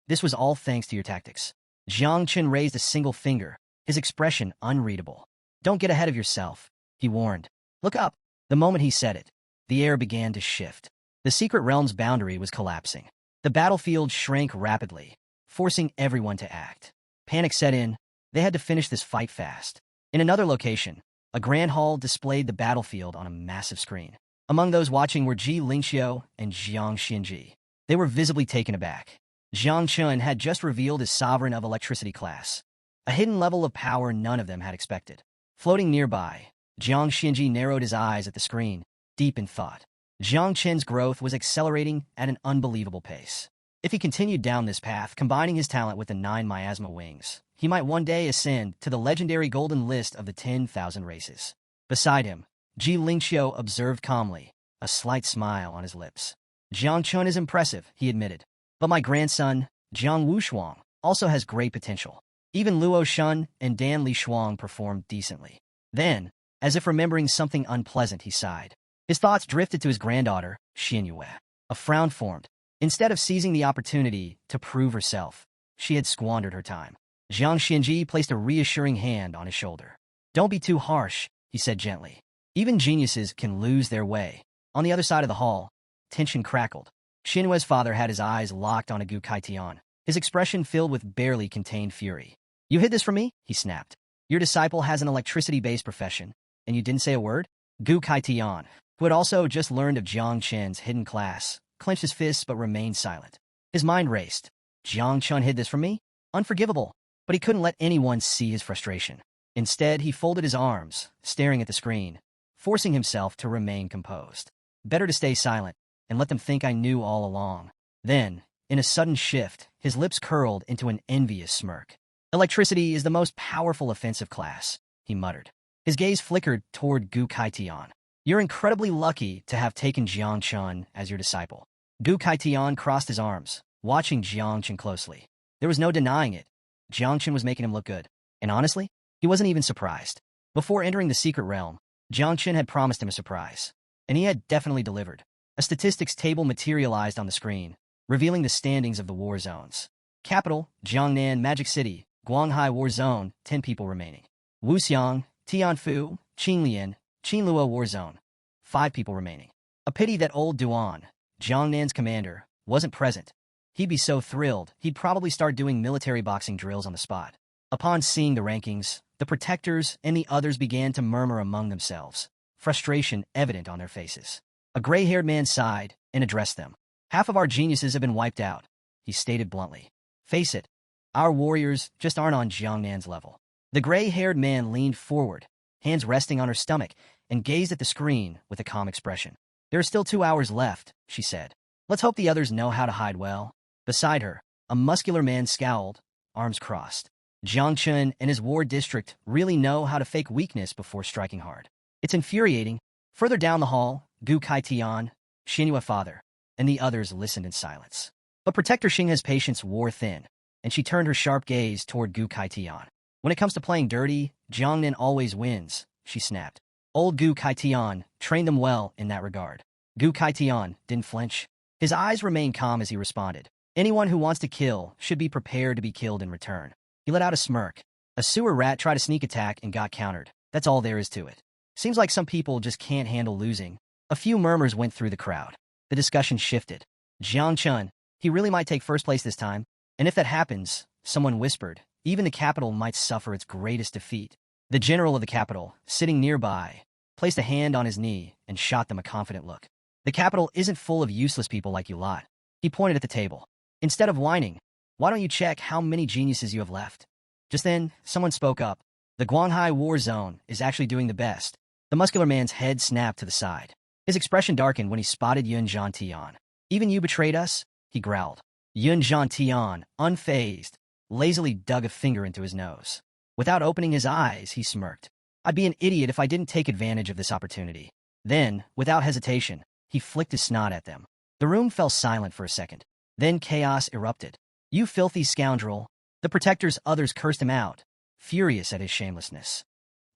this was all thanks to your tactics. Jiang Chun raised a single finger, his expression unreadable. Don't get ahead of yourself, he warned. Look up. The moment he said it, the air began to shift. The secret realm's boundary was collapsing. The battlefield shrank rapidly, forcing everyone to act. Panic set in. They had to finish this fight fast. In another location, a grand hall displayed the battlefield on a massive screen. Among those watching were Ji Lingxiu and Jiang Xinji. They were visibly taken aback. Jiang Chun had just revealed his sovereign of electricity class, a hidden level of power none of them had expected. Floating nearby, Jiang Xinji narrowed his eyes at the screen, deep in thought. Jiang Chen's growth was accelerating at an unbelievable pace. If he continued down this path, combining his talent with the 9 miasma wings, he might one day ascend to the legendary golden list of the 10,000 races. Beside him, Ji Lingxiu observed calmly, a slight smile on his lips. Jiang Chun is impressive, he admitted. But my grandson, Jiang Wushuang, also has great potential. Even Luo Shun and Dan Li Shuang performed decently. Then, as if remembering something unpleasant, he sighed. His thoughts drifted to his granddaughter, Xinyue. A frown formed. Instead of seizing the opportunity to prove herself, she had squandered her time. Jiang Xinji placed a reassuring hand on his shoulder. Don't be too harsh, he said gently. Even geniuses can lose their way. On the other side of the hall, tension crackled. Xinyue's father had his eyes locked on Gu Kaitian, his expression filled with barely contained fury. You hid this from me? He snapped. Your disciple has an electricity-based profession, and you didn't say a word? Gu Kaitian, who had also just learned of Jiang Chen's hidden class, clenched his fists but remained silent. His mind raced. Jiang Chun hid this from me? Unforgivable. But he couldn't let anyone see his frustration. Instead, he folded his arms, staring at the screen, forcing himself to remain composed. Better to stay silent, and let them think I knew all along. Then, in a sudden shift, his lips curled into an envious smirk. Electricity is the most powerful offensive class, he muttered. His gaze flickered toward Gu Kaitian. You're incredibly lucky to have taken Jiang Chun as your disciple. Gu Kaitian crossed his arms, watching Jiang Chun closely. There was no denying it. Jiang Chun was making him look good. And honestly, he wasn't even surprised. Before entering the secret realm, Jiang Chun had promised him a surprise. And he had definitely delivered. A statistics table materialized on the screen, revealing the standings of the war zones. Capital, Jiangnan Magic City, Guanghai War Zone, 10 people remaining. Wuxiang, Tianfu, Qinlian, Qinluo War Zone, 5 people remaining. A pity that old Duan, Jiangnan's commander, wasn't present. He'd be so thrilled, he'd probably start doing military boxing drills on the spot. Upon seeing the rankings, the protectors and the others began to murmur among themselves, frustration evident on their faces. A gray-haired man sighed and addressed them. "Half of our geniuses have been wiped out," he stated bluntly. "Face it, our warriors just aren't on Jiangnan's level." The gray-haired man leaned forward, hands resting on her stomach, and gazed at the screen with a calm expression. "There are still 2 hours left," she said. "Let's hope the others know how to hide well." Beside her, a muscular man scowled, arms crossed. Jiang Chun and his war district really know how to fake weakness before striking hard. It's infuriating. Further down the hall, Gu Kaitian, Xinhua father, and the others listened in silence. But Protector Xingha's patience wore thin, and she turned her sharp gaze toward Gu Kaitian. "When it comes to playing dirty, Jiangnan always wins," she snapped. Old Gu Kaitian trained them well in that regard. Gu Kaitian didn't flinch. His eyes remained calm as he responded. "Anyone who wants to kill should be prepared to be killed in return." He let out a smirk. "A sewer rat tried a sneak attack and got countered. That's all there is to it. Seems like some people just can't handle losing." A few murmurs went through the crowd. The discussion shifted. "Jiang Chun, he really might take first place this time. And if that happens," someone whispered, "even the capital might suffer its greatest defeat." The general of the capital, sitting nearby, placed a hand on his knee and shot them a confident look. "The capital isn't full of useless people like you lot." He pointed at the table. "Instead of whining, why don't you check how many geniuses you have left?" Just then, someone spoke up. "The Guanghai War Zone is actually doing the best." The muscular man's head snapped to the side. His expression darkened when he spotted Yun Zhantian. "Even you betrayed us?" he growled. Yun Zhantian, unfazed, lazily dug a finger into his nose. Without opening his eyes, he smirked. "I'd be an idiot if I didn't take advantage of this opportunity." Then, without hesitation, he flicked his snot at them. The room fell silent for a second. Then chaos erupted. "You filthy scoundrel!" The Protector's others cursed him out, furious at his shamelessness.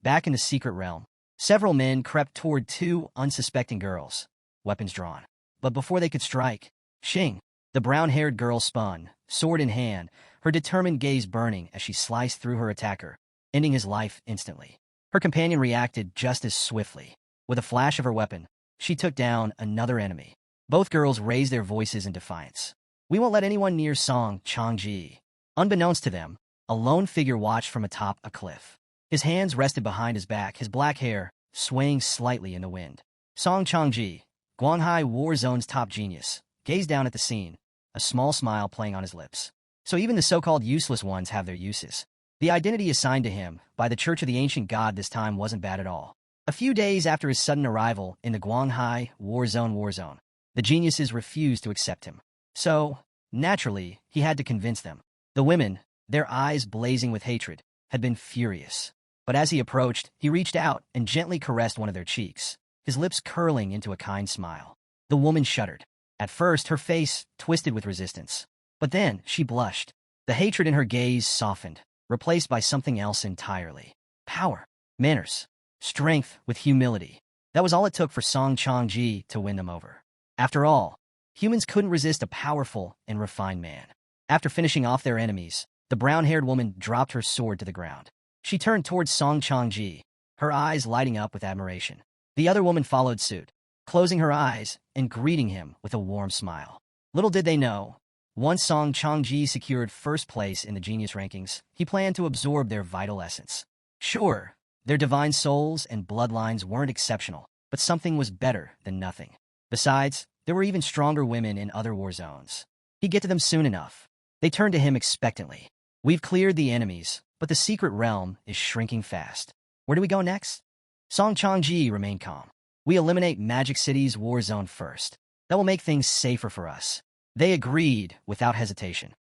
Back in the secret realm, several men crept toward 2 unsuspecting girls, weapons drawn. But before they could strike, Xing, the brown-haired girl, spun, sword in hand, her determined gaze burning as she sliced through her attacker, ending his life instantly. Her companion reacted just as swiftly. With a flash of her weapon, she took down another enemy. Both girls raised their voices in defiance. "We won't let anyone near Song Changji." Unbeknownst to them, a lone figure watched from atop a cliff. His hands rested behind his back, his black hair swaying slightly in the wind. Song Changji, Guanghai War Zone's top genius, gazed down at the scene, a small smile playing on his lips. So even the so-called useless ones have their uses. The identity assigned to him by the Church of the Ancient God this time wasn't bad at all. A few days after his sudden arrival in the Guanghai War Zone, the geniuses refused to accept him. So, naturally, he had to convince them. The women, their eyes blazing with hatred, had been furious. But as he approached, he reached out and gently caressed one of their cheeks, his lips curling into a kind smile. The woman shuddered. At first, her face twisted with resistance. But then, she blushed. The hatred in her gaze softened, replaced by something else entirely. Power, manners, strength with humility. That was all it took for Song Changji to win them over. After all, humans couldn't resist a powerful and refined man. After finishing off their enemies, the brown-haired woman dropped her sword to the ground. She turned towards Song Changji, her eyes lighting up with admiration. The other woman followed suit, closing her eyes and greeting him with a warm smile. Little did they know, once Song Changji secured first place in the genius rankings, he planned to absorb their vital essence. Sure, their divine souls and bloodlines weren't exceptional, but something was better than nothing. Besides, there were even stronger women in other war zones. He'd get to them soon enough. They turned to him expectantly. "We've cleared the enemies, but the secret realm is shrinking fast. Where do we go next?" Song Changji remained calm. "We eliminate Magic City's war zone first. That will make things safer for us." They agreed without hesitation.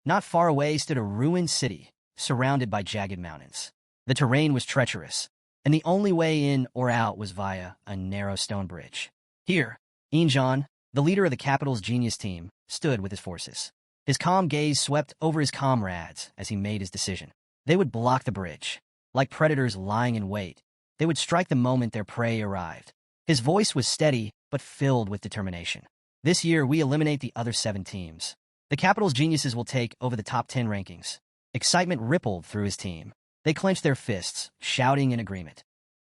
Not far away stood a ruined city, surrounded by jagged mountains. The terrain was treacherous, and the only way in or out was via a narrow stone bridge. Here, Injan, the leader of the capital's genius team, stood with his forces. His calm gaze swept over his comrades as he made his decision. They would block the bridge. Like predators lying in wait, they would strike the moment their prey arrived. His voice was steady, but filled with determination. "This year, we eliminate the other 7 teams. The capital's geniuses will take over the top 10 rankings." Excitement rippled through his team. They clenched their fists, shouting in agreement.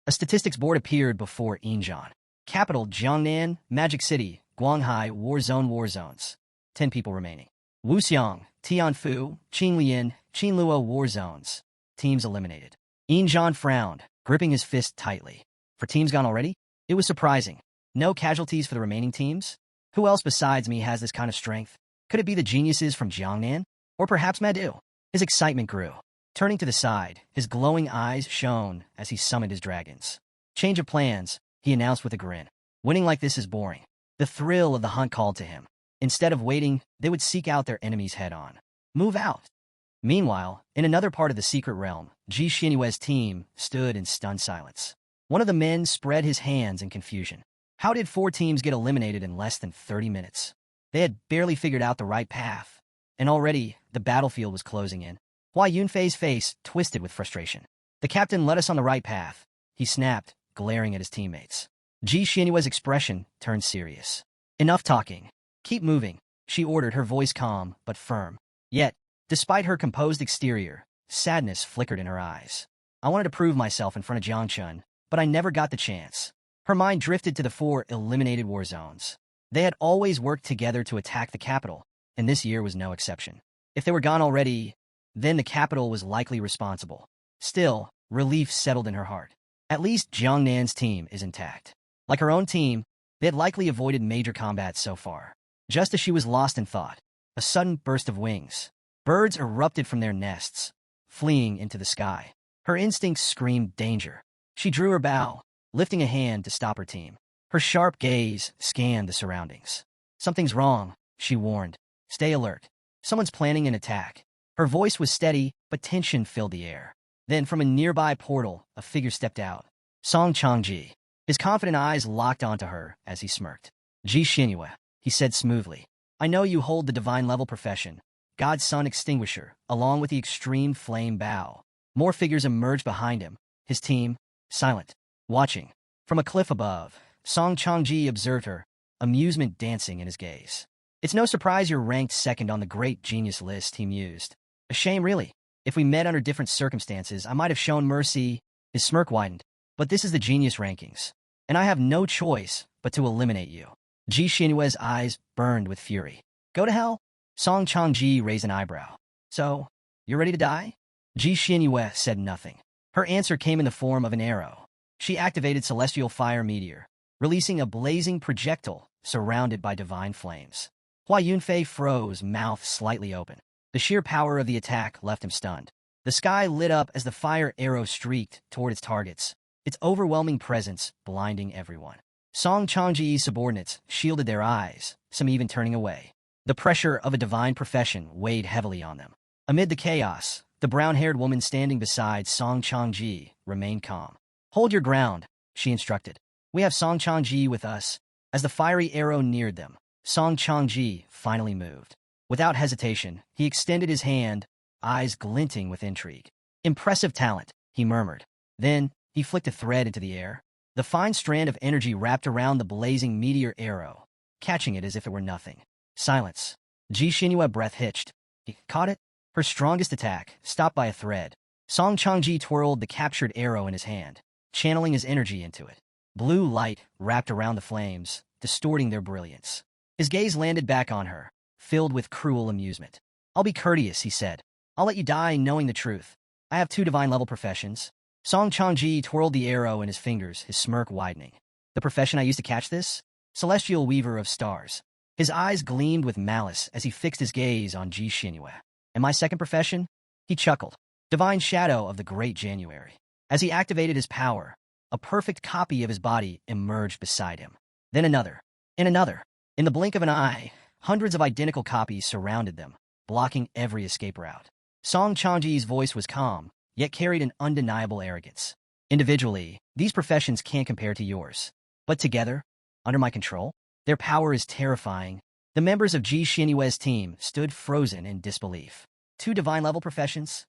A statistics board appeared before Injan. Capital Jiangnan, Magic City, Guanghai, War Zones. 10 people remaining. Wuxiang, Tianfu, Qinglian, Qinluo War Zones. teams eliminated. Injan frowned, gripping his fist tightly. For teams gone already? It was surprising. No casualties for the remaining teams? Who else besides me has this kind of strength? Could it be the geniuses from Jiangnan? Or perhaps Madu? His excitement grew. Turning to the side, his glowing eyes shone as he summoned his dragons. Change of plans, he announced with a grin. Winning like this is boring. The thrill of the hunt called to him. Instead of waiting, they would seek out their enemies head-on. Move out. Meanwhile, in another part of the secret realm, Ji Xinyue's team stood in stunned silence. One of the men spread his hands in confusion. How did 4 teams get eliminated in less than 30 minutes? They had barely figured out the right path, and already the battlefield was closing in. Hua Yunfei's face twisted with frustration. The captain led us on the right path, he snapped, glaring at his teammates. Ji Xinyue's expression turned serious. Enough talking. Keep moving, she ordered, her voice calm but firm. Yet, despite her composed exterior, sadness flickered in her eyes. I wanted to prove myself in front of Jiangchun, but I never got the chance. Her mind drifted to the 4 eliminated war zones. They had always worked together to attack the capital, and this year was no exception. If they were gone already, then the capital was likely responsible. Still, relief settled in her heart. At least Jiangnan's team is intact. Like her own team, they had likely avoided major combat so far. Just as she was lost in thought, a sudden burst of wings. Birds erupted from their nests, fleeing into the sky. Her instincts screamed danger. She drew her bow, lifting a hand to stop her team. Her sharp gaze scanned the surroundings. Something's wrong, she warned. Stay alert. Someone's planning an attack. Her voice was steady, but tension filled the air. Then, from a nearby portal, a figure stepped out. Song Changji. His confident eyes locked onto her as he smirked. Ji Xinyue, he said smoothly. I know you hold the divine-level profession, God's Sun Extinguisher, along with the Extreme Flame Bow. More figures emerged behind him, his team, silent, watching. From a cliff above, Song Changji observed her, amusement dancing in his gaze. It's no surprise you're ranked second on the great genius list, he mused. A shame, really. If we met under different circumstances, I might have shown mercy. His smirk widened. But this is the genius rankings, and I have no choice but to eliminate you. Ji Xinyue's eyes burned with fury. Go to hell? Song Changji raised an eyebrow. So, you're ready to die? Ji Xinyue said nothing. Her answer came in the form of an arrow. She activated Celestial Fire Meteor, releasing a blazing projectile surrounded by divine flames. Hua Yunfei froze, mouth slightly open. The sheer power of the attack left him stunned. The sky lit up as the fire arrow streaked toward its targets, its overwhelming presence blinding everyone. Song Changji's subordinates shielded their eyes, some even turning away. The pressure of a divine profession weighed heavily on them. Amid the chaos, the brown-haired woman standing beside Song Changji remained calm. Hold your ground, she instructed. We have Song Changji with us. As the fiery arrow neared them, Song Changji finally moved. Without hesitation, he extended his hand, eyes glinting with intrigue. Impressive talent, he murmured. Then, he flicked a thread into the air. The fine strand of energy wrapped around the blazing meteor arrow, catching it as if it were nothing. Silence. Ji Xinyue breath hitched. He caught it? Her strongest attack, stopped by a thread. Song Changji twirled the captured arrow in his hand, channeling his energy into it. Blue light wrapped around the flames, distorting their brilliance. His gaze landed back on her, filled with cruel amusement. I'll be courteous, he said. I'll let you die knowing the truth. I have 2 divine-level professions. Song Changji twirled the arrow in his fingers, his smirk widening. The profession I used to catch this? Celestial Weaver of Stars. His eyes gleamed with malice as he fixed his gaze on Ji Xinyue. And my second profession? He chuckled. Divine Shadow of the Great January. As he activated his power, a perfect copy of his body emerged beside him. Then another. And another. In the blink of an eye, hundreds of identical copies surrounded them, blocking every escape route. Song Changji's voice was calm, yet carried an undeniable arrogance. Individually, these professions can't compare to yours. But together, under my control, their power is terrifying. The members of Ji Xinyue's team stood frozen in disbelief. 2 divine-level professions?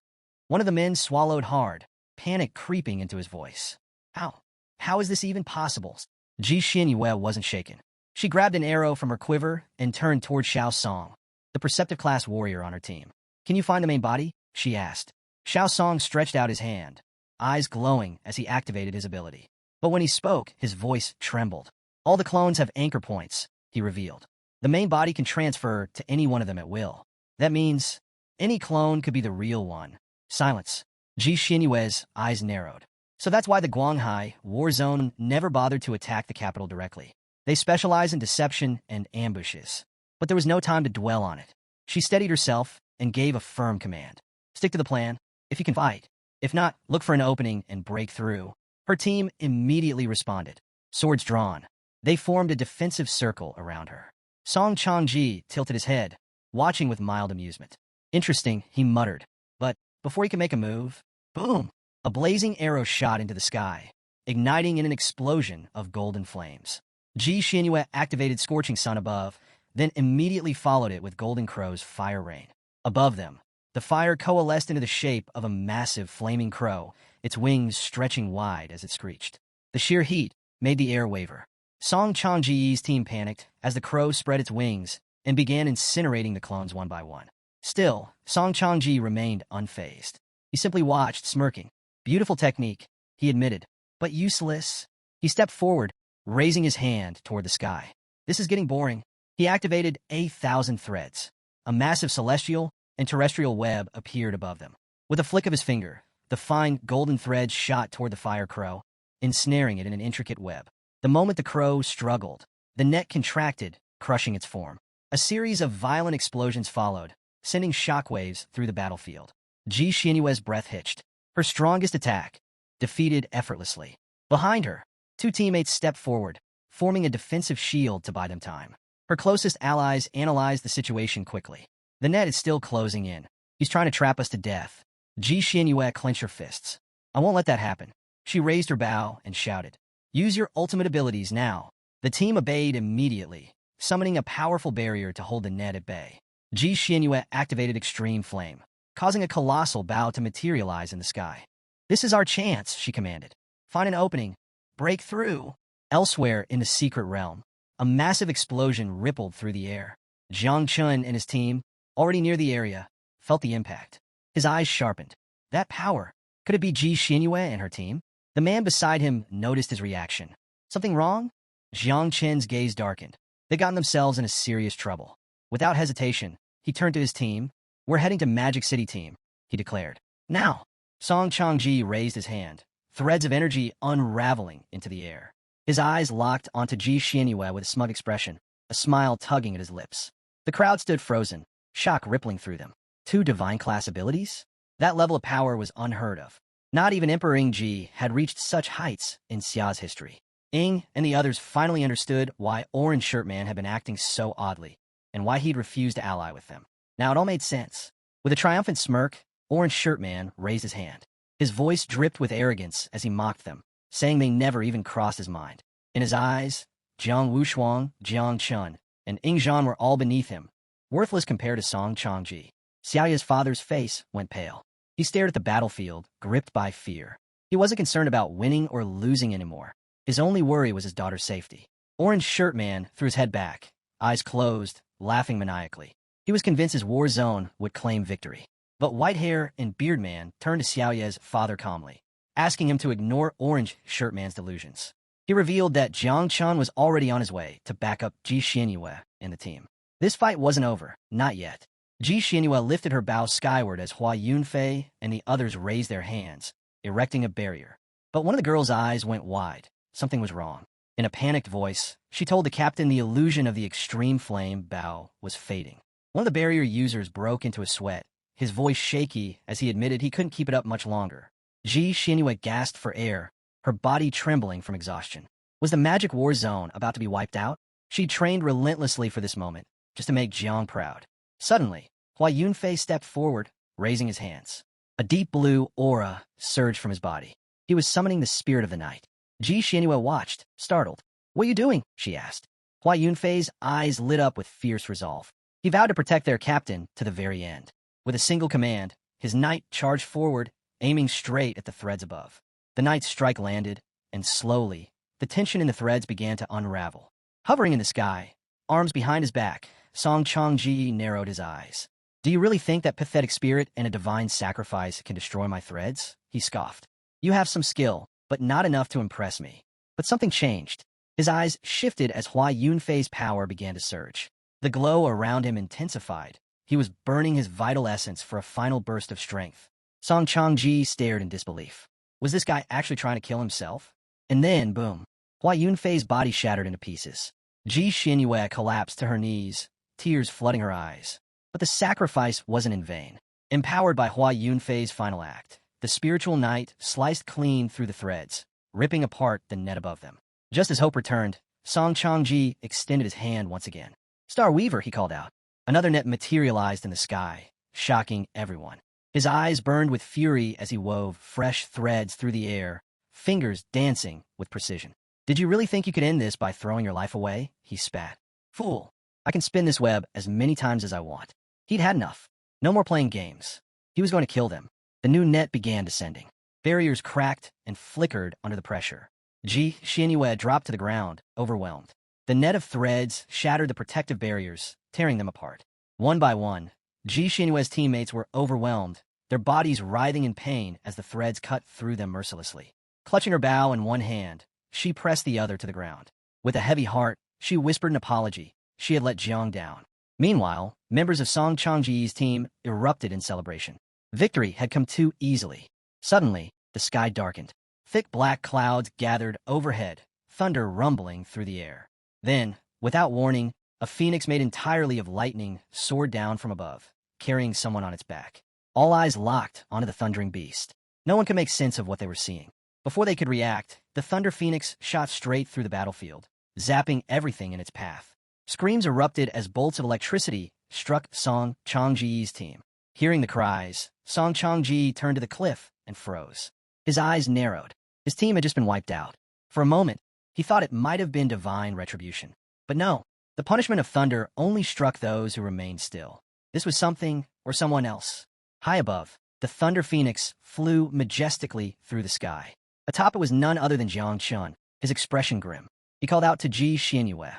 One of the men swallowed hard, panic creeping into his voice. How? How is this even possible? Ji Xinyue wasn't shaken. She grabbed an arrow from her quiver and turned toward Xiao Song, the perceptive class warrior on her team. Can you find the main body? She asked. Xiao Song stretched out his hand, eyes glowing as he activated his ability. But when he spoke, his voice trembled. All the clones have anchor points, he revealed. The main body can transfer to any one of them at will. That means any clone could be the real one. Silence. Ji Xinyue's eyes narrowed. So that's why the Guanghai war zone never bothered to attack the capital directly. They specialize in deception and ambushes. But there was no time to dwell on it. She steadied herself and gave a firm command. Stick to the plan. If you can fight. If not, look for an opening and break through. Her team immediately responded. Swords drawn. They formed a defensive circle around her. Song Changji tilted his head, watching with mild amusement. Interesting, he muttered. But before he could make a move, boom! A blazing arrow shot into the sky, igniting in an explosion of golden flames. Ji Xinyue activated Scorching Sun above, then immediately followed it with Golden Crow's fire rain. Above them, the fire coalesced into the shape of a massive flaming crow, its wings stretching wide as it screeched. The sheer heat made the air waver. Song Changji's team panicked as the crow spread its wings and began incinerating the clones one by one. Still, Song Changji remained unfazed. He simply watched, smirking. Beautiful technique, he admitted, but useless. He stepped forward, raising his hand toward the sky. This is getting boring. He activated 1,000 threads. A massive celestial and terrestrial web appeared above them. With a flick of his finger, the fine golden thread shot toward the fire crow, ensnaring it in an intricate web. The moment the crow struggled, the net contracted, crushing its form. A series of violent explosions followed, sending shockwaves through the battlefield. Ji Xinyue's breath hitched. Her strongest attack, defeated effortlessly. Behind her, two teammates stepped forward, forming a defensive shield to buy them time. Her closest allies analyzed the situation quickly. The net is still closing in. He's trying to trap us to death. Ji Xinyue clenched her fists. I won't let that happen. She raised her bow and shouted. Use your ultimate abilities now. The team obeyed immediately, summoning a powerful barrier to hold the net at bay. Ji Xinyue activated Extreme Flame, causing a colossal bow to materialize in the sky. This is our chance, she commanded. Find an opening. Break through. Elsewhere in the secret realm, a massive explosion rippled through the air. Jiang Chun and his team, already near the area, felt the impact. His eyes sharpened. That power. Could it be Ji Xinyue and her team? The man beside him noticed his reaction. Something wrong? Jiang Chen's gaze darkened. They'd gotten themselves in a serious trouble. Without hesitation, he turned to his team. We're heading to Magic City, team, he declared. Now! Song Changji raised his hand, threads of energy unraveling into the air. His eyes locked onto Ji Xinyue with a smug expression, a smile tugging at his lips. The crowd stood frozen, shock rippling through them. 2 divine-class abilities? That level of power was unheard of. Not even Emperor Ingji had reached such heights in Xia's history. Ing and the others finally understood why Orange Shirt Man had been acting so oddly, and why he'd refused to ally with them. Now it all made sense. With a triumphant smirk, Orange Shirt Man raised his hand. His voice dripped with arrogance as he mocked them, saying they never even crossed his mind. In his eyes, Jiang Wushuang, Jiang Chun, and Ing Zhan were all beneath him, worthless compared to Song Changji. Xiaoya's father's face went pale. He stared at the battlefield, gripped by fear. He wasn't concerned about winning or losing anymore. His only worry was his daughter's safety. Orange Shirt Man threw his head back, eyes closed, laughing maniacally. He was convinced his war zone would claim victory. But White Hair and Beard Man turned to Xiaoya's father calmly, asking him to ignore Orange Shirt Man's delusions. He revealed that Jiang Chun was already on his way to back up Ji Xinyue and the team. This fight wasn't over, not yet. Ji Xinyue lifted her bow skyward as Hua Yunfei and the others raised their hands, erecting a barrier. But one of the girl's eyes went wide. Something was wrong. In a panicked voice, she told the captain the illusion of the extreme flame bow was fading. One of the barrier users broke into a sweat, his voice shaky as he admitted he couldn't keep it up much longer. Ji Xinyue gasped for air, her body trembling from exhaustion. Was the magic war zone about to be wiped out? She'd trained relentlessly for this moment, just to make Jiang proud. Suddenly, Hua Yunfei stepped forward, raising his hands. A deep blue aura surged from his body. He was summoning the spirit of the night. Ji Xinyue watched, startled. What are you doing? She asked. Hua Yunfei's eyes lit up with fierce resolve. He vowed to protect their captain to the very end. With a single command, his knight charged forward, aiming straight at the threads above. The knight's strike landed, and slowly, the tension in the threads began to unravel. Hovering in the sky, arms behind his back, Song Changji narrowed his eyes. Do you really think that pathetic spirit and a divine sacrifice can destroy my threads? He scoffed. You have some skill, but not enough to impress me. But something changed. His eyes shifted as Hua Yunfei's power began to surge. The glow around him intensified. He was burning his vital essence for a final burst of strength. Song Changji stared in disbelief. Was this guy actually trying to kill himself? And then, boom, Hua Yunfei's body shattered into pieces. Ji Xinyue collapsed to her knees, tears flooding her eyes. But the sacrifice wasn't in vain. Empowered by Hua Yunfei's final act, the spiritual knight sliced clean through the threads, ripping apart the net above them. Just as hope returned, Song Changji extended his hand once again. "Star Weaver," he called out. Another net materialized in the sky, shocking everyone. His eyes burned with fury as he wove fresh threads through the air, fingers dancing with precision. "Did you really think you could end this by throwing your life away?" he spat. "Fool, I can spin this web as many times as I want." He'd had enough. No more playing games. He was going to kill them. The new net began descending. Barriers cracked and flickered under the pressure. Ji Xinyue dropped to the ground, overwhelmed. The net of threads shattered the protective barriers, tearing them apart. One by one, Ji Xinyue's teammates were overwhelmed, their bodies writhing in pain as the threads cut through them mercilessly. Clutching her bow in one hand, she pressed the other to the ground. With a heavy heart, she whispered an apology. She had let Jiang down. Meanwhile, members of Song Changji's team erupted in celebration. Victory had come too easily. Suddenly, the sky darkened. Thick black clouds gathered overhead, thunder rumbling through the air. Then, without warning, a phoenix made entirely of lightning soared down from above, carrying someone on its back. All eyes locked onto the thundering beast. No one could make sense of what they were seeing. Before they could react, the Thunder Phoenix shot straight through the battlefield, zapping everything in its path. Screams erupted as bolts of electricity struck Song Changji's team. Hearing the cries, Song Changji turned to the cliff and froze. His eyes narrowed. His team had just been wiped out. For a moment, he thought it might have been divine retribution. But no, the punishment of thunder only struck those who remained still. This was something or someone else. High above, the Thunder Phoenix flew majestically through the sky. Atop it was none other than Jiang Chun, his expression grim. He called out to Ji Xinyue,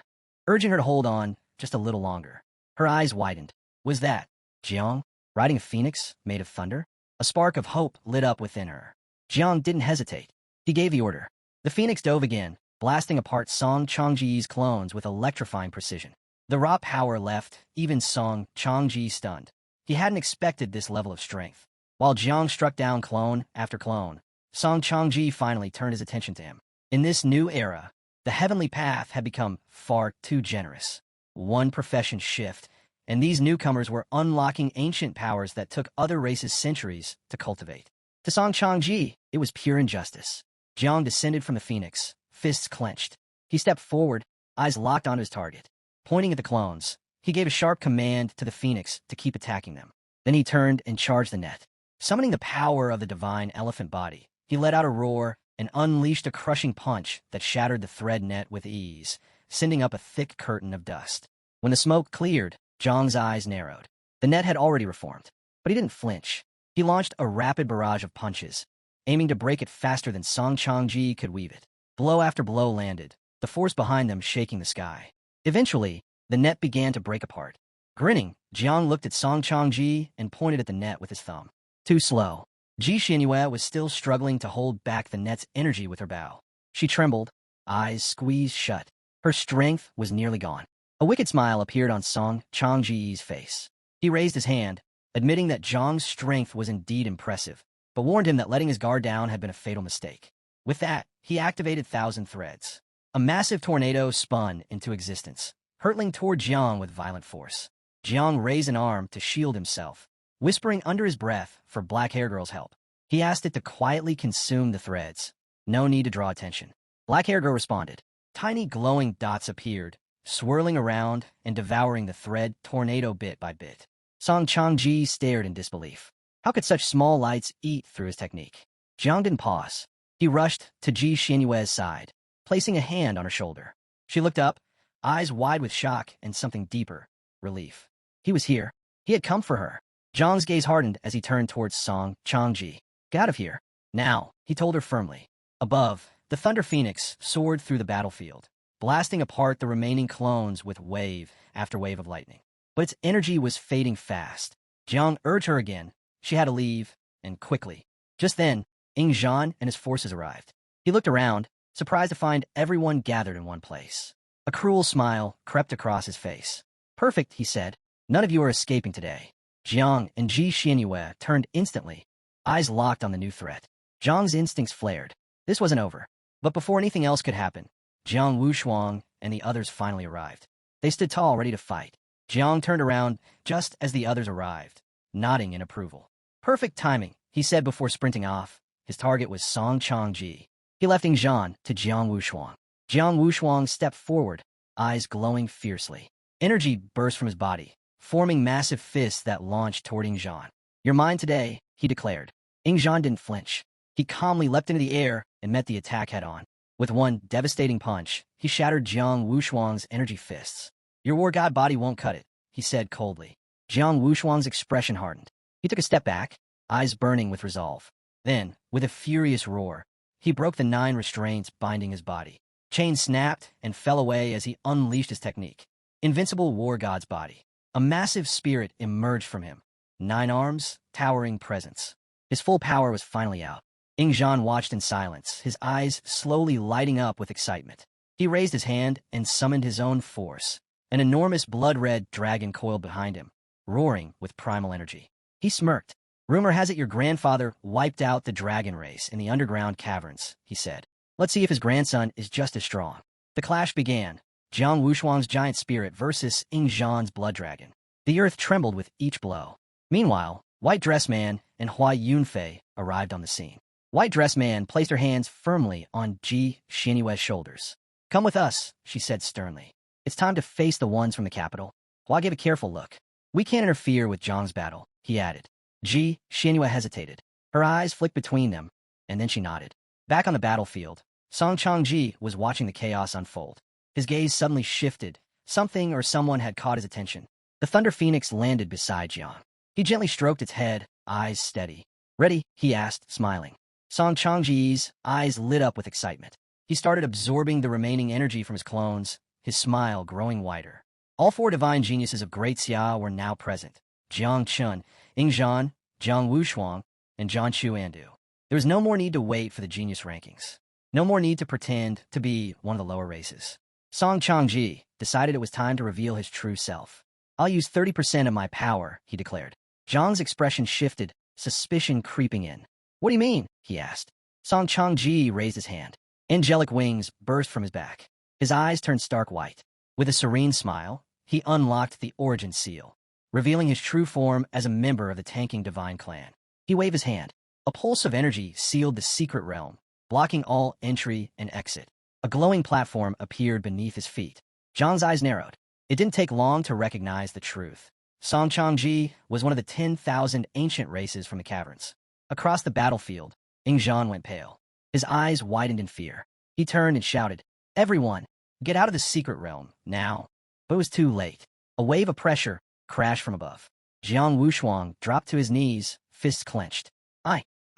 urging her to hold on just a little longer. Her eyes widened. Was that Jiang, riding a phoenix made of thunder? A spark of hope lit up within her. Jiang didn't hesitate. He gave the order. The phoenix dove again, blasting apart Song Changji's clones with electrifying precision. The raw power left even Song Changji stunned. He hadn't expected this level of strength. While Jiang struck down clone after clone, Song Changji finally turned his attention to him. In this new era, the heavenly path had become far too generous. One profession shift, and these newcomers were unlocking ancient powers that took other races centuries to cultivate. To Song Changji, it was pure injustice. Jiang descended from the phoenix, fists clenched. He stepped forward, eyes locked onto his target. Pointing at the clones, he gave a sharp command to the phoenix to keep attacking them. Then he turned and charged the net. Summoning the power of the divine elephant body, he let out a roar and unleashed a crushing punch that shattered the thread net with ease, sending up a thick curtain of dust. When the smoke cleared, Jiang's eyes narrowed. The net had already reformed, but he didn't flinch. He launched a rapid barrage of punches, aiming to break it faster than Song Changji could weave it. Blow after blow landed, the force behind them shaking the sky. Eventually, the net began to break apart. Grinning, Jiang looked at Song Changji and pointed at the net with his thumb. Too slow. Ji Xinyue was still struggling to hold back the net's energy with her bow. She trembled, eyes squeezed shut. Her strength was nearly gone. A wicked smile appeared on Song Changji's face. He raised his hand, admitting that Jiang's strength was indeed impressive, but warned him that letting his guard down had been a fatal mistake. With that, he activated Thousand Threads. A massive tornado spun into existence, hurtling toward Jiang with violent force. Jiang raised an arm to shield himself, whispering under his breath for Black Hair Girl's help. He asked it to quietly consume the threads. No need to draw attention. Black Hair Girl responded. Tiny glowing dots appeared, swirling around and devouring the thread tornado bit by bit. Song Changji stared in disbelief. How could such small lights eat through his technique? Jiang didn't pause. He rushed to Ji Xinyue's side, placing a hand on her shoulder. She looked up, eyes wide with shock and something deeper, relief. He was here. He had come for her. Jiang's gaze hardened as he turned towards Song Changji. Get out of here. Now, he told her firmly. Above, the Thunder Phoenix soared through the battlefield, blasting apart the remaining clones with wave after wave of lightning. But its energy was fading fast. Jiang urged her again. She had to leave, and quickly. Just then, Ing Zhan and his forces arrived. He looked around, surprised to find everyone gathered in one place. A cruel smile crept across his face. Perfect, he said. None of you are escaping today. Jiang and Ji Xinyue turned instantly, eyes locked on the new threat. Zhang's instincts flared. This wasn't over. But before anything else could happen, Jiang Wushuang and the others finally arrived. They stood tall, ready to fight. Jiang turned around just as the others arrived, nodding in approval. Perfect timing, he said before sprinting off. His target was Song Changji. He left Ingzhan to Jiang Wushuang. Jiang Wushuang stepped forward, eyes glowing fiercely. Energy burst from his body, forming massive fists that launched toward Ingzhan. "You're mine today," he declared. Ingzhan didn't flinch. He calmly leapt into the air and met the attack head-on. With one devastating punch, he shattered Jiang Wushuang's energy fists. "Your war god body won't cut it," he said coldly. Jiang Wushuang's expression hardened. He took a step back, eyes burning with resolve. Then, with a furious roar, he broke the 9 restraints binding his body. Chains snapped and fell away as he unleashed his technique. Invincible war god's body. A massive spirit emerged from him. 9 arms, towering presence. His full power was finally out. Ingzhan watched in silence, his eyes slowly lighting up with excitement. He raised his hand and summoned his own force. An enormous blood-red dragon coiled behind him, roaring with primal energy. He smirked. "Rumor has it your grandfather wiped out the dragon race in the underground caverns," he said. "Let's see if his grandson is just as strong." The clash began. Jiang Wushuang's giant spirit versus Ingzhan's blood dragon. The earth trembled with each blow. Meanwhile, White Dress Man and Hua Yunfei arrived on the scene. White Dress Man placed her hands firmly on Ji Xinyue's shoulders. "Come with us," she said sternly. "It's time to face the ones from the capital." Hua gave a careful look. "We can't interfere with Zhang's battle," he added. Ji Xinyue hesitated. Her eyes flicked between them, and then she nodded. Back on the battlefield, Song Changji was watching the chaos unfold. His gaze suddenly shifted. Something or someone had caught his attention. The Thunder Phoenix landed beside Jiang. He gently stroked its head, eyes steady. "Ready?" he asked, smiling. Song Changji's eyes lit up with excitement. He started absorbing the remaining energy from his clones, his smile growing wider. All 4 divine geniuses of Great Xia were now present. Jiang Chun, Ingzhan, Jiang Wushuang, and Zhan Chu Andu. There was no more need to wait for the genius rankings. No more need to pretend to be one of the lower races. Song Changji decided it was time to reveal his true self. "I'll use 30% of my power," he declared. Zhang's expression shifted, suspicion creeping in. "What do you mean?" he asked. Song Changji raised his hand. Angelic wings burst from his back. His eyes turned stark white. With a serene smile, he unlocked the origin seal, revealing his true form as a member of the tanking divine clan. He waved his hand. A pulse of energy sealed the secret realm, blocking all entry and exit. A glowing platform appeared beneath his feet. Zhang's eyes narrowed. It didn't take long to recognize the truth. Song Changji was one of the 10,000 ancient races from the caverns. Across the battlefield, Ingzhan went pale. His eyes widened in fear. He turned and shouted, "Everyone, get out of the secret realm, now." But it was too late. A wave of pressure crashed from above. Jiang Wushuang dropped to his knees, fists clenched.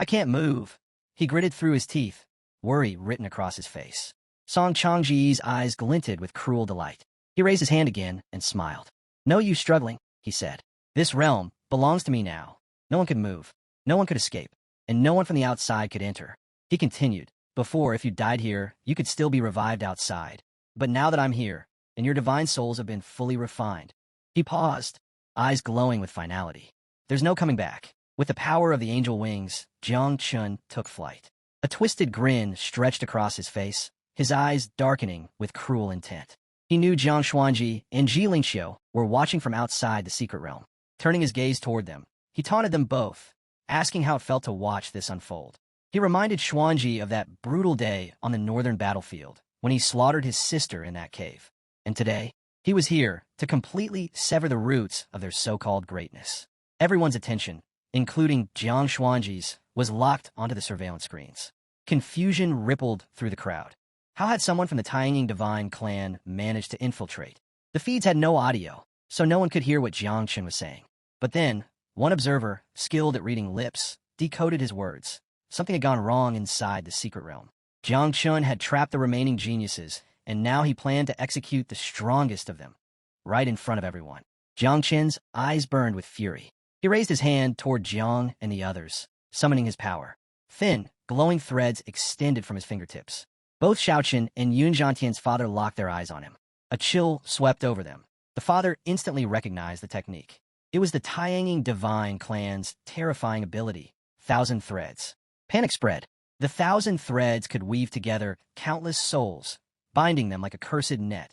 I can't move." He gritted through his teeth, worry written across his face. Song Changji's eyes glinted with cruel delight. He raised his hand again and smiled. "No use struggling," he said. "This realm belongs to me now. No one could move. No one could escape. And no one from the outside could enter." He continued, "Before, if you died here, you could still be revived outside. But now that I'm here, and your divine souls have been fully refined." He paused, eyes glowing with finality. "There's no coming back." With the power of the angel wings, Jiang Chun took flight. A twisted grin stretched across his face, his eyes darkening with cruel intent. He knew Jiang Xuanji and Ji Lingxiu were watching from outside the secret realm. Turning his gaze toward them, he taunted them both, asking how it felt to watch this unfold. He reminded Xuanji of that brutal day on the northern battlefield, when he slaughtered his sister in that cave. And today, he was here to completely sever the roots of their so-called greatness. Everyone's attention, including Jiang Xuanji's, was locked onto the surveillance screens. Confusion rippled through the crowd. How had someone from the Taiying Divine clan managed to infiltrate? The feeds had no audio, so no one could hear what Jiang Chun was saying. But then, one observer, skilled at reading lips, decoded his words. Something had gone wrong inside the secret realm. Jiang Chun had trapped the remaining geniuses, and now he planned to execute the strongest of them, right in front of everyone. Jiang Chun's eyes burned with fury. He raised his hand toward Jiang and the others, summoning his power. Thin, glowing threads extended from his fingertips. Both Xiaoqin and Yun Zhantian's father locked their eyes on him. A chill swept over them. The father instantly recognized the technique. It was the Taiying Divine clan's terrifying ability, Thousand threads. Panic spread. The thousand threads could weave together countless souls, binding them like a cursed net,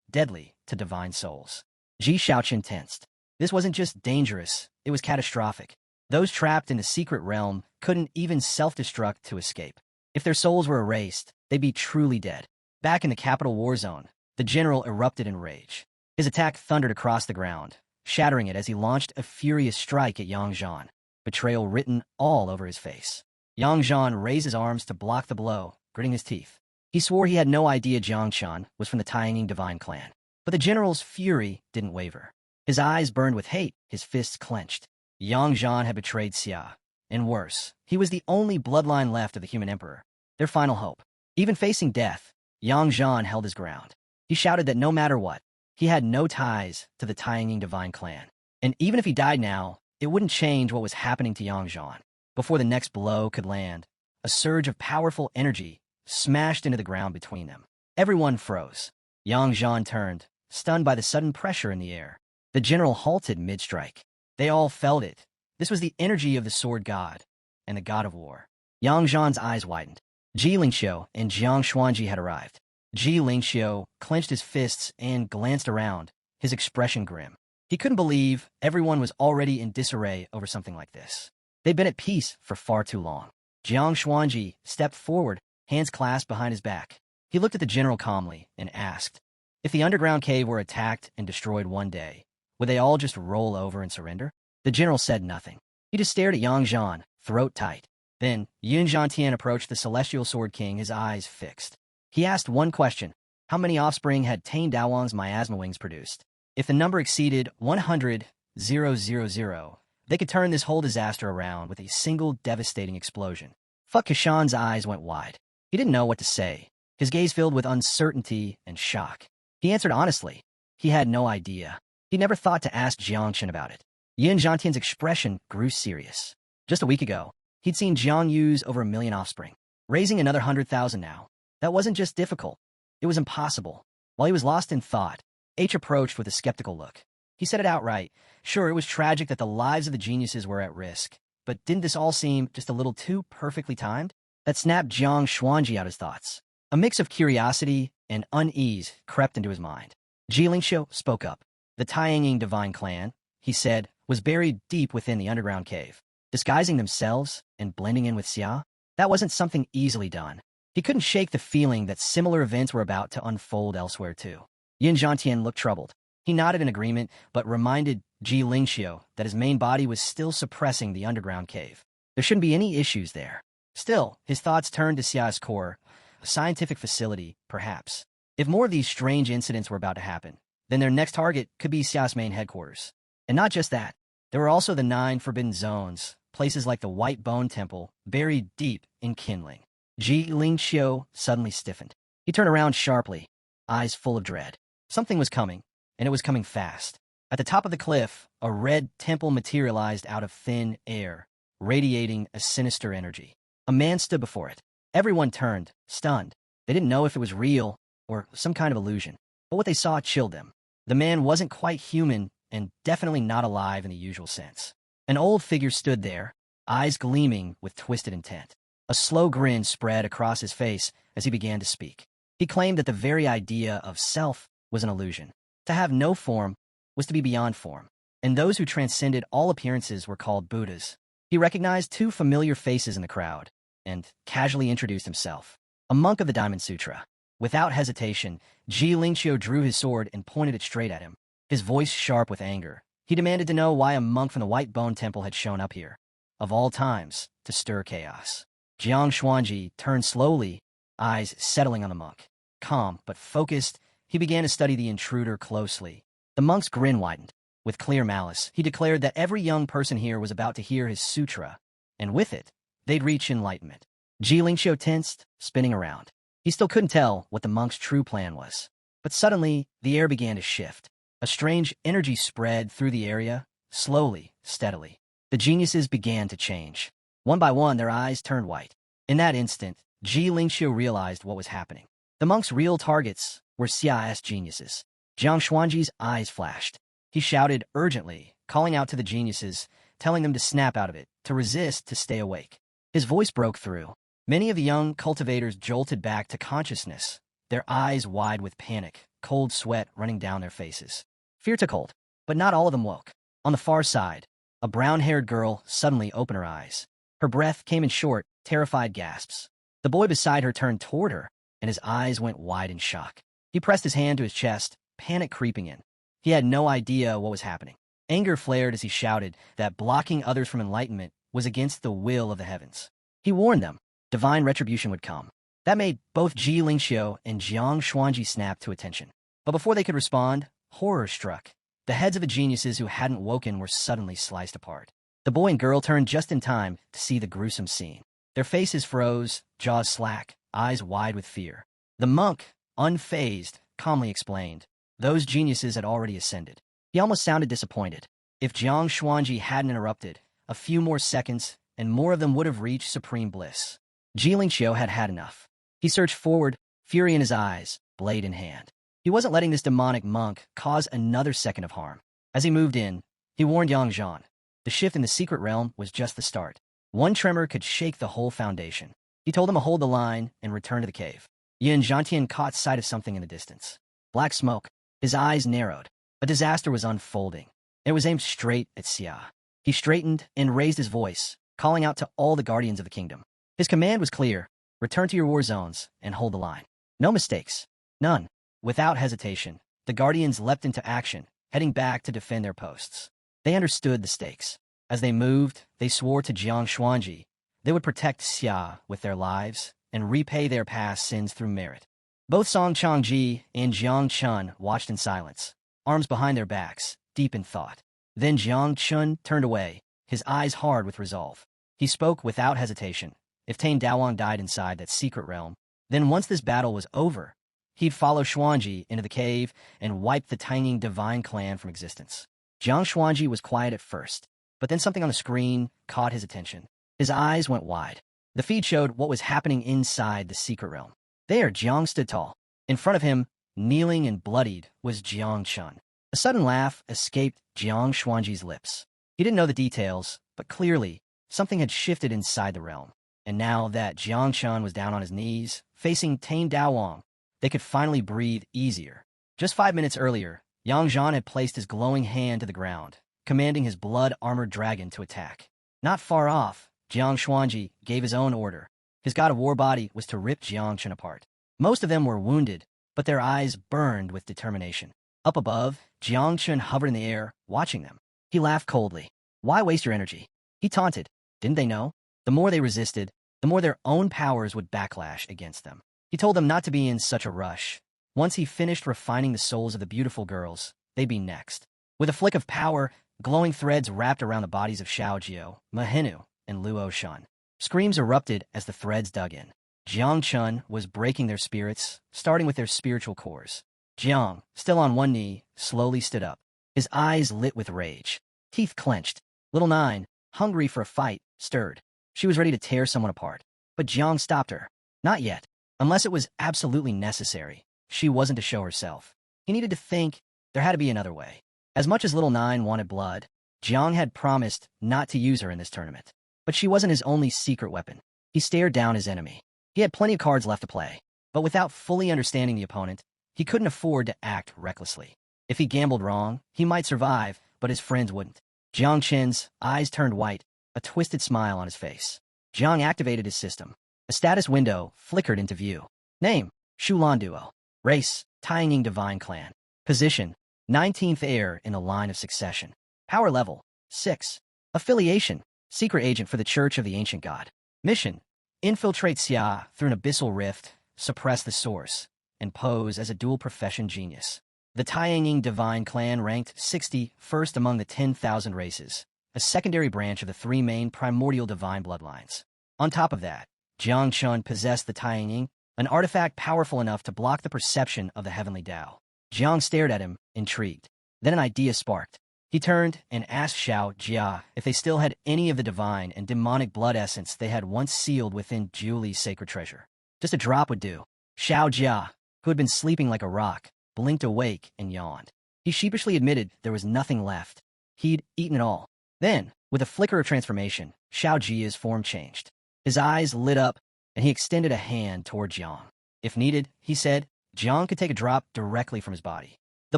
deadly to divine souls. Ji Shaoqian tensed. This wasn't just dangerous, it was catastrophic. Those trapped in the secret realm couldn't even self-destruct to escape. If their souls were erased, they'd be truly dead. Back in the capital war zone, the general erupted in rage. His attack thundered across the ground, shattering it as he launched a furious strike at Yang Zhan, betrayal written all over his face. Yang Zhan raised his arms to block the blow, gritting his teeth. He swore he had no idea Jiang Shan was from the Taiying divine clan. But the general's fury didn't waver. His eyes burned with hate, his fists clenched. Yang Zhan had betrayed Xia. And worse, he was the only bloodline left of the human emperor, their final hope. Even facing death, Yang Zhan held his ground. He shouted that no matter what, he had no ties to the Taiying divine clan. And even if he died now, it wouldn't change what was happening to Yang Zhan. Before the next blow could land, a surge of powerful energy smashed into the ground between them. Everyone froze. Yang Zhan turned, stunned by the sudden pressure in the air. The general halted mid-strike. They all felt it. This was the energy of the sword god and the god of war. Yang Zhan's eyes widened. Ji Lingxiu and Jiang Xuanji had arrived. Ji Lingxiu clenched his fists and glanced around, his expression grim. He couldn't believe everyone was already in disarray over something like this. They'd been at peace for far too long. Jiang Xuanji stepped forward, hands clasped behind his back. He looked at the general calmly and asked, if the underground cave were attacked and destroyed one day, would they all just roll over and surrender? The general said nothing. He just stared at Yang Zhan, throat tight. Then, Yun Zhantian approached the Celestial Sword King, his eyes fixed. He asked one question. How many offspring had Tane Dawang's miasma wings produced? If the number exceeded 100,000, they could turn this whole disaster around with a single devastating explosion. Fuck Kashan's eyes went wide. He didn't know what to say, his gaze filled with uncertainty and shock. He answered honestly. He had no idea. He never thought to ask Jiangshan about it. Yin Zhantian's expression grew serious. Just a week ago, he'd seen Jiang use over 1 million offspring, raising another 100,000 now. That wasn't just difficult. It was impossible. While he was lost in thought, H approached with a skeptical look. He said it outright. Sure, it was tragic that the lives of the geniuses were at risk, but didn't this all seem just a little too perfectly timed? That snapped Jiang Xuanji out his thoughts. A mix of curiosity and unease crept into his mind. Ji Lingxiu spoke up. The Taiying divine clan, he said, was buried deep within the underground cave, disguising themselves and blending in with Xia. That wasn't something easily done. He couldn't shake the feeling that similar events were about to unfold elsewhere too. Yin Zhantian looked troubled. He nodded in agreement, but reminded Ji Lingxiu that his main body was still suppressing the underground cave. There shouldn't be any issues there. Still, his thoughts turned to Xia's core, a scientific facility, perhaps. If more of these strange incidents were about to happen, then their next target could be Xia's main headquarters. And not just that, there were also the 9 forbidden zones, places like the White Bone Temple, buried deep in Qinling. Ji Lingxiu suddenly stiffened. He turned around sharply, eyes full of dread. Something was coming, and it was coming fast. At the top of the cliff, a red temple materialized out of thin air, radiating a sinister energy. A man stood before it. Everyone turned, stunned. They didn't know if it was real or some kind of illusion, but what they saw chilled them. The man wasn't quite human and definitely not alive in the usual sense. An old figure stood there, eyes gleaming with twisted intent. A slow grin spread across his face as he began to speak. He claimed that the very idea of self was an illusion. To have no form was to be beyond form, and those who transcended all appearances were called Buddhas. He recognized 2 familiar faces in the crowd and casually introduced himself. A monk of the Diamond Sutra. Without hesitation, Ji Lingxiu drew his sword and pointed it straight at him, his voice sharp with anger. He demanded to know why a monk from the White Bone Temple had shown up here, of all times, to stir chaos. Jiang Xuanji turned slowly, eyes settling on the monk. Calm but focused, he began to study the intruder closely. The monk's grin widened. With clear malice, he declared that every young person here was about to hear his sutra, and with it, they'd reach enlightenment. Ji Lingxiu tensed, spinning around. He still couldn't tell what the monk's true plan was. But suddenly, the air began to shift. A strange energy spread through the area, slowly, steadily. The geniuses began to change. One by one, their eyes turned white. In that instant, Ji Lingxiu realized what was happening. The monk's real targets were Xia's geniuses. Jiang Xuanji's eyes flashed. He shouted urgently, calling out to the geniuses telling them to snap out of it, to resist, to stay awake. His voice broke through. Many of the young cultivators jolted back to consciousness, their eyes wide with panic, cold sweat running down their faces. Fear took hold, but not all of them woke. On the far side, a brown-haired girl suddenly opened her eyes. Her breath came in short, terrified gasps. The boy beside her turned toward her, and his eyes went wide in shock. He pressed his hand to his chest, panic creeping in. He had no idea what was happening. Anger flared as he shouted that blocking others from enlightenment was against the will of the heavens. He warned them divine retribution would come. That made both Ji Lingxiu and Jiang Xuanji snap to attention. But before they could respond, horror struck. The heads of the geniuses who hadn't woken were suddenly sliced apart. The boy and girl turned just in time to see the gruesome scene. Their faces froze, jaws slack, eyes wide with fear. The monk, unfazed, calmly explained. Those geniuses had already ascended. He almost sounded disappointed. If Jiang Xuanji hadn't interrupted, a few more seconds, and more of them would have reached supreme bliss. Ji Lingxiu had had enough. He surged forward, fury in his eyes, blade in hand. He wasn't letting this demonic monk cause another second of harm. As he moved in, he warned Yang Zhan. The shift in the secret realm was just the start. One tremor could shake the whole foundation. He told them to hold the line and return to the cave. Yin Zhantian caught sight of something in the distance. Black smoke. His eyes narrowed. A disaster was unfolding. It was aimed straight at Xia. He straightened and raised his voice, calling out to all the guardians of the kingdom. His command was clear. Return to your war zones and hold the line. No mistakes. None. Without hesitation, the guardians leapt into action, heading back to defend their posts. They understood the stakes. As they moved, they swore to Jiang Xuanji they would protect Xia with their lives and repay their past sins through merit. Both Song Changji and Jiang Chun watched in silence, arms behind their backs, deep in thought. Then Jiang Chun turned away, his eyes hard with resolve. He spoke without hesitation. If Tane Dawang died inside that secret realm, then once this battle was over, he'd follow Xuanji into the cave and wipe the Tanging divine clan from existence. Jiang Xuanji was quiet at first, but then something on the screen caught his attention. His eyes went wide. The feed showed what was happening inside the secret realm. There, Jiang stood tall. In front of him, kneeling and bloodied, was Jiang Chun. A sudden laugh escaped Jiang Xuanji's lips. He didn't know the details, but clearly, something had shifted inside the realm. And now that Jiang Chun was down on his knees, facing Tane Dawang, they could finally breathe easier. Just 5 minutes earlier, Yang Zhan had placed his glowing hand to the ground, commanding his blood-armored dragon to attack. Not far off, Jiang Xuanji gave his own order. His god of war body was to rip Jiang Chun apart. Most of them were wounded, but their eyes burned with determination. Up above, Jiang Chun hovered in the air, watching them. He laughed coldly. Why waste your energy? He taunted. Didn't they know? The more they resisted, the more their own powers would backlash against them. He told them not to be in such a rush. Once he finished refining the souls of the beautiful girls, they'd be next. With a flick of power, glowing threads wrapped around the bodies of Xiao Jiu, Mahinu, and Luo Shan. Screams erupted as the threads dug in. Jiang Chun was breaking their spirits, starting with their spiritual cores. Jiang, still on one knee, slowly stood up. His eyes lit with rage. Teeth clenched. Little Nine, hungry for a fight, stirred. She was ready to tear someone apart. But Jiang stopped her. Not yet. Unless it was absolutely necessary, she wasn't to show herself. He needed to think. There had to be another way. As much as Little Nine wanted blood, Jiang had promised not to use her in this tournament. But she wasn't his only secret weapon. He stared down his enemy. He had plenty of cards left to play. But without fully understanding the opponent, he couldn't afford to act recklessly. If he gambled wrong, he might survive, but his friends wouldn't. Jiang Chen's eyes turned white, a twisted smile on his face. Jiang activated his system. A status window flickered into view. Name, Shulan Duo. Race, Taiying Divine Clan. Position, 19th heir in a line of succession. Power level, 6. Affiliation, secret agent for the Church of the Ancient God. Mission, infiltrate Xia through an abyssal rift, suppress the source, and pose as a dual-profession genius. The Taiying Divine Clan ranked 61st among the 10,000 races, a secondary branch of the 3 main primordial divine bloodlines. On top of that, Jiang Chun possessed the Taiying, an artifact powerful enough to block the perception of the heavenly Tao. Jiang stared at him, intrigued. Then an idea sparked. He turned and asked Xiao Jia if they still had any of the divine and demonic blood essence they had once sealed within Julie's sacred treasure. Just a drop would do. Xiao Jia, who had been sleeping like a rock, blinked awake and yawned. He sheepishly admitted there was nothing left. He'd eaten it all. Then, with a flicker of transformation, Xiao Jia's form changed. His eyes lit up, and he extended a hand toward Jiang. If needed, he said, Jiang could take a drop directly from his body. The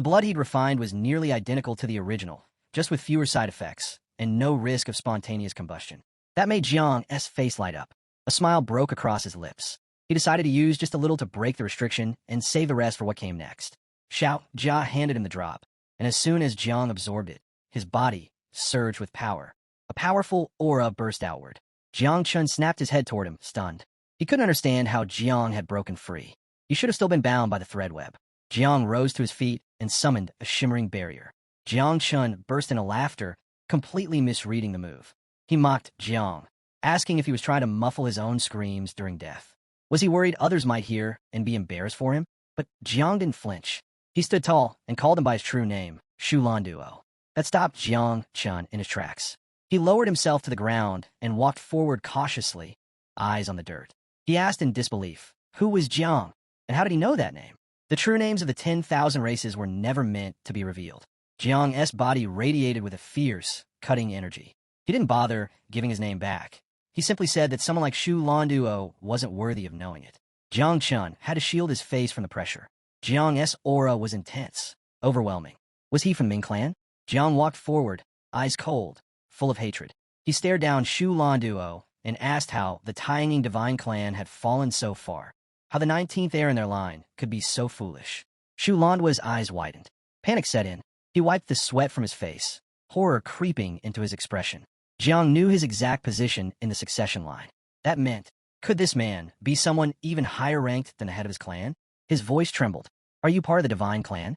blood he'd refined was nearly identical to the original, just with fewer side effects, and no risk of spontaneous combustion. That made Jiang's face light up. A smile broke across his lips. He decided to use just a little to break the restriction and save the rest for what came next. Xiao Jia handed him the drop, and as soon as Jiang absorbed it, his body surged with power. A powerful aura burst outward. Jiang Chun snapped his head toward him, stunned. He couldn't understand how Jiang had broken free. He should have still been bound by the thread web. Jiang rose to his feet and summoned a shimmering barrier. Jiang Chun burst into laughter, completely misreading the move. He mocked Jiang, asking if he was trying to muffle his own screams during death. Was he worried others might hear and be embarrassed for him? But Jiang didn't flinch. He stood tall and called him by his true name, Shu Lan Duo. That stopped Jiang Chun in his tracks. He lowered himself to the ground and walked forward cautiously, eyes on the dirt. He asked in disbelief, who was Jiang, and how did he know that name? The true names of the 10,000 races were never meant to be revealed. Jiang's body radiated with a fierce, cutting energy. He didn't bother giving his name back. He simply said that someone like Shu Lan Duo wasn't worthy of knowing it. Jiang Chun had to shield his face from the pressure. Jiang's aura was intense, overwhelming. Was he from Ming clan? Jiang walked forward, eyes cold, full of hatred. He stared down Shu Lan Duo and asked how the Taiying divine clan had fallen so far, how the 19th heir in their line could be so foolish. Shu Landuo's eyes widened. Panic set in. He wiped the sweat from his face, horror creeping into his expression. Jiang knew his exact position in the succession line. That meant, could this man be someone even higher ranked than the head of his clan? His voice trembled. Are you part of the divine clan?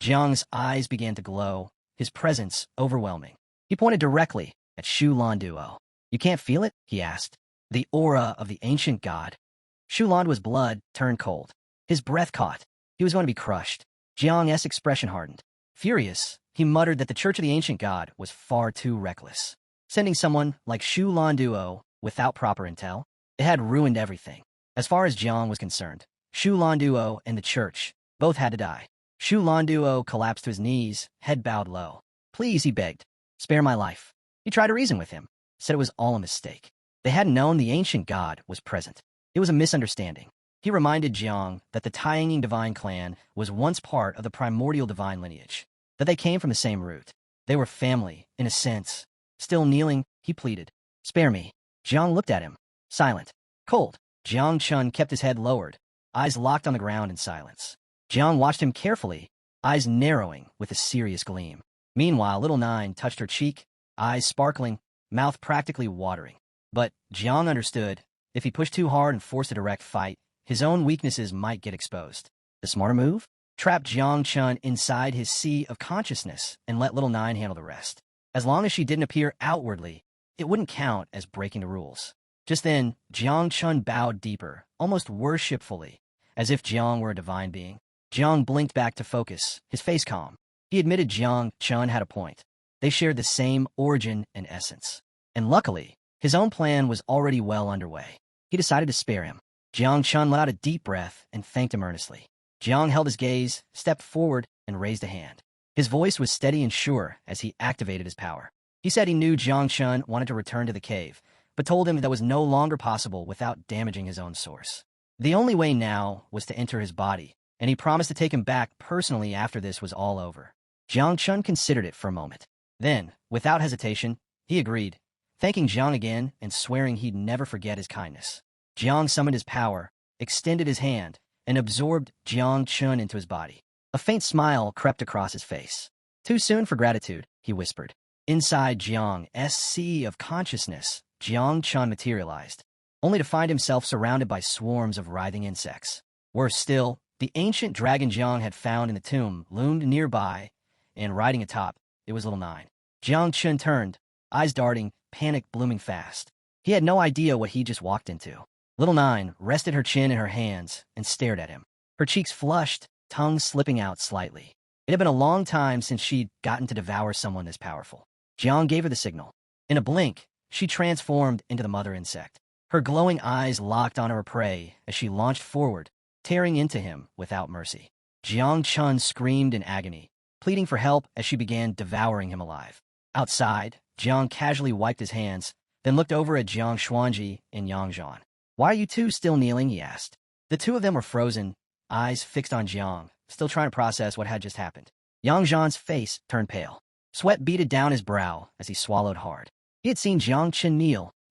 Jiang's eyes began to glow, his presence overwhelming. He pointed directly at Shu Lan Duo. You can't feel it? He asked. The aura of the ancient god. Shu Landuo's blood turned cold. His breath caught. He was going to be crushed. Jiang's expression hardened. Furious, he muttered that the Church of the Ancient God was far too reckless. Sending someone like Shu Lan Duo without proper intel, it had ruined everything. As far as Jiang was concerned, Shu Lan Duo and the church both had to die. Shu Lan Duo collapsed to his knees, head bowed low. Please, he begged, spare my life. He tried to reason with him, said it was all a mistake. They hadn't known the ancient god was present. It was a misunderstanding. He reminded Jiang that the Taiying divine clan was once part of the primordial divine lineage, that they came from the same root. They were family, in a sense. Still kneeling, he pleaded, spare me. Jiang looked at him, silent, cold. Jiang Chun kept his head lowered, eyes locked on the ground in silence. Jiang watched him carefully, eyes narrowing with a serious gleam. Meanwhile, little Nine touched her cheek, eyes sparkling, mouth practically watering. But Jiang understood, if he pushed too hard and forced a direct fight, his own weaknesses might get exposed. The smarter move? Trap Jiang Chun inside his sea of consciousness and let little Nine handle the rest. As long as she didn't appear outwardly, it wouldn't count as breaking the rules. Just then, Jiang Chun bowed deeper, almost worshipfully, as if Jiang were a divine being. Jiang blinked back to focus, his face calm. He admitted Jiang Chun had a point. They shared the same origin and essence. And luckily, his own plan was already well underway. He decided to spare him. Jiang Chun let out a deep breath and thanked him earnestly. Jiang held his gaze, stepped forward, and raised a hand. His voice was steady and sure as he activated his power. He said he knew Jiang Chun wanted to return to the cave, but told him that was no longer possible without damaging his own source. The only way now was to enter his body, and he promised to take him back personally after this was all over. Jiang Chun considered it for a moment. Then, without hesitation, he agreed, thanking Jiang again and swearing he'd never forget his kindness. Jiang summoned his power, extended his hand, and absorbed Jiang Chun into his body. A faint smile crept across his face. Too soon for gratitude, he whispered. Inside Jiang's sea of consciousness, Jiang Chun materialized, only to find himself surrounded by swarms of writhing insects. Worse still, the ancient dragon Jiang had found in the tomb loomed nearby, and riding atop, it was little Nine. Jiang Chun turned, eyes darting, panic blooming fast. He had no idea what he just walked into. Little Nine rested her chin in her hands and stared at him. Her cheeks flushed, tongue slipping out slightly. It had been a long time since she'd gotten to devour someone this powerful. Jiang gave her the signal. In a blink, she transformed into the mother insect. Her glowing eyes locked on her prey as she launched forward, tearing into him without mercy. Jiang Chun screamed in agony, pleading for help as she began devouring him alive. Outside, Jiang casually wiped his hands, then looked over at Jiang Xuanji and Yang Zhan. "Why are you two still kneeling?" he asked. The two of them were frozen, eyes fixed on Jiang, still trying to process what had just happened. Yang Zhan's face turned pale. Sweat beaded down his brow as he swallowed hard. He had seen Jiang Qin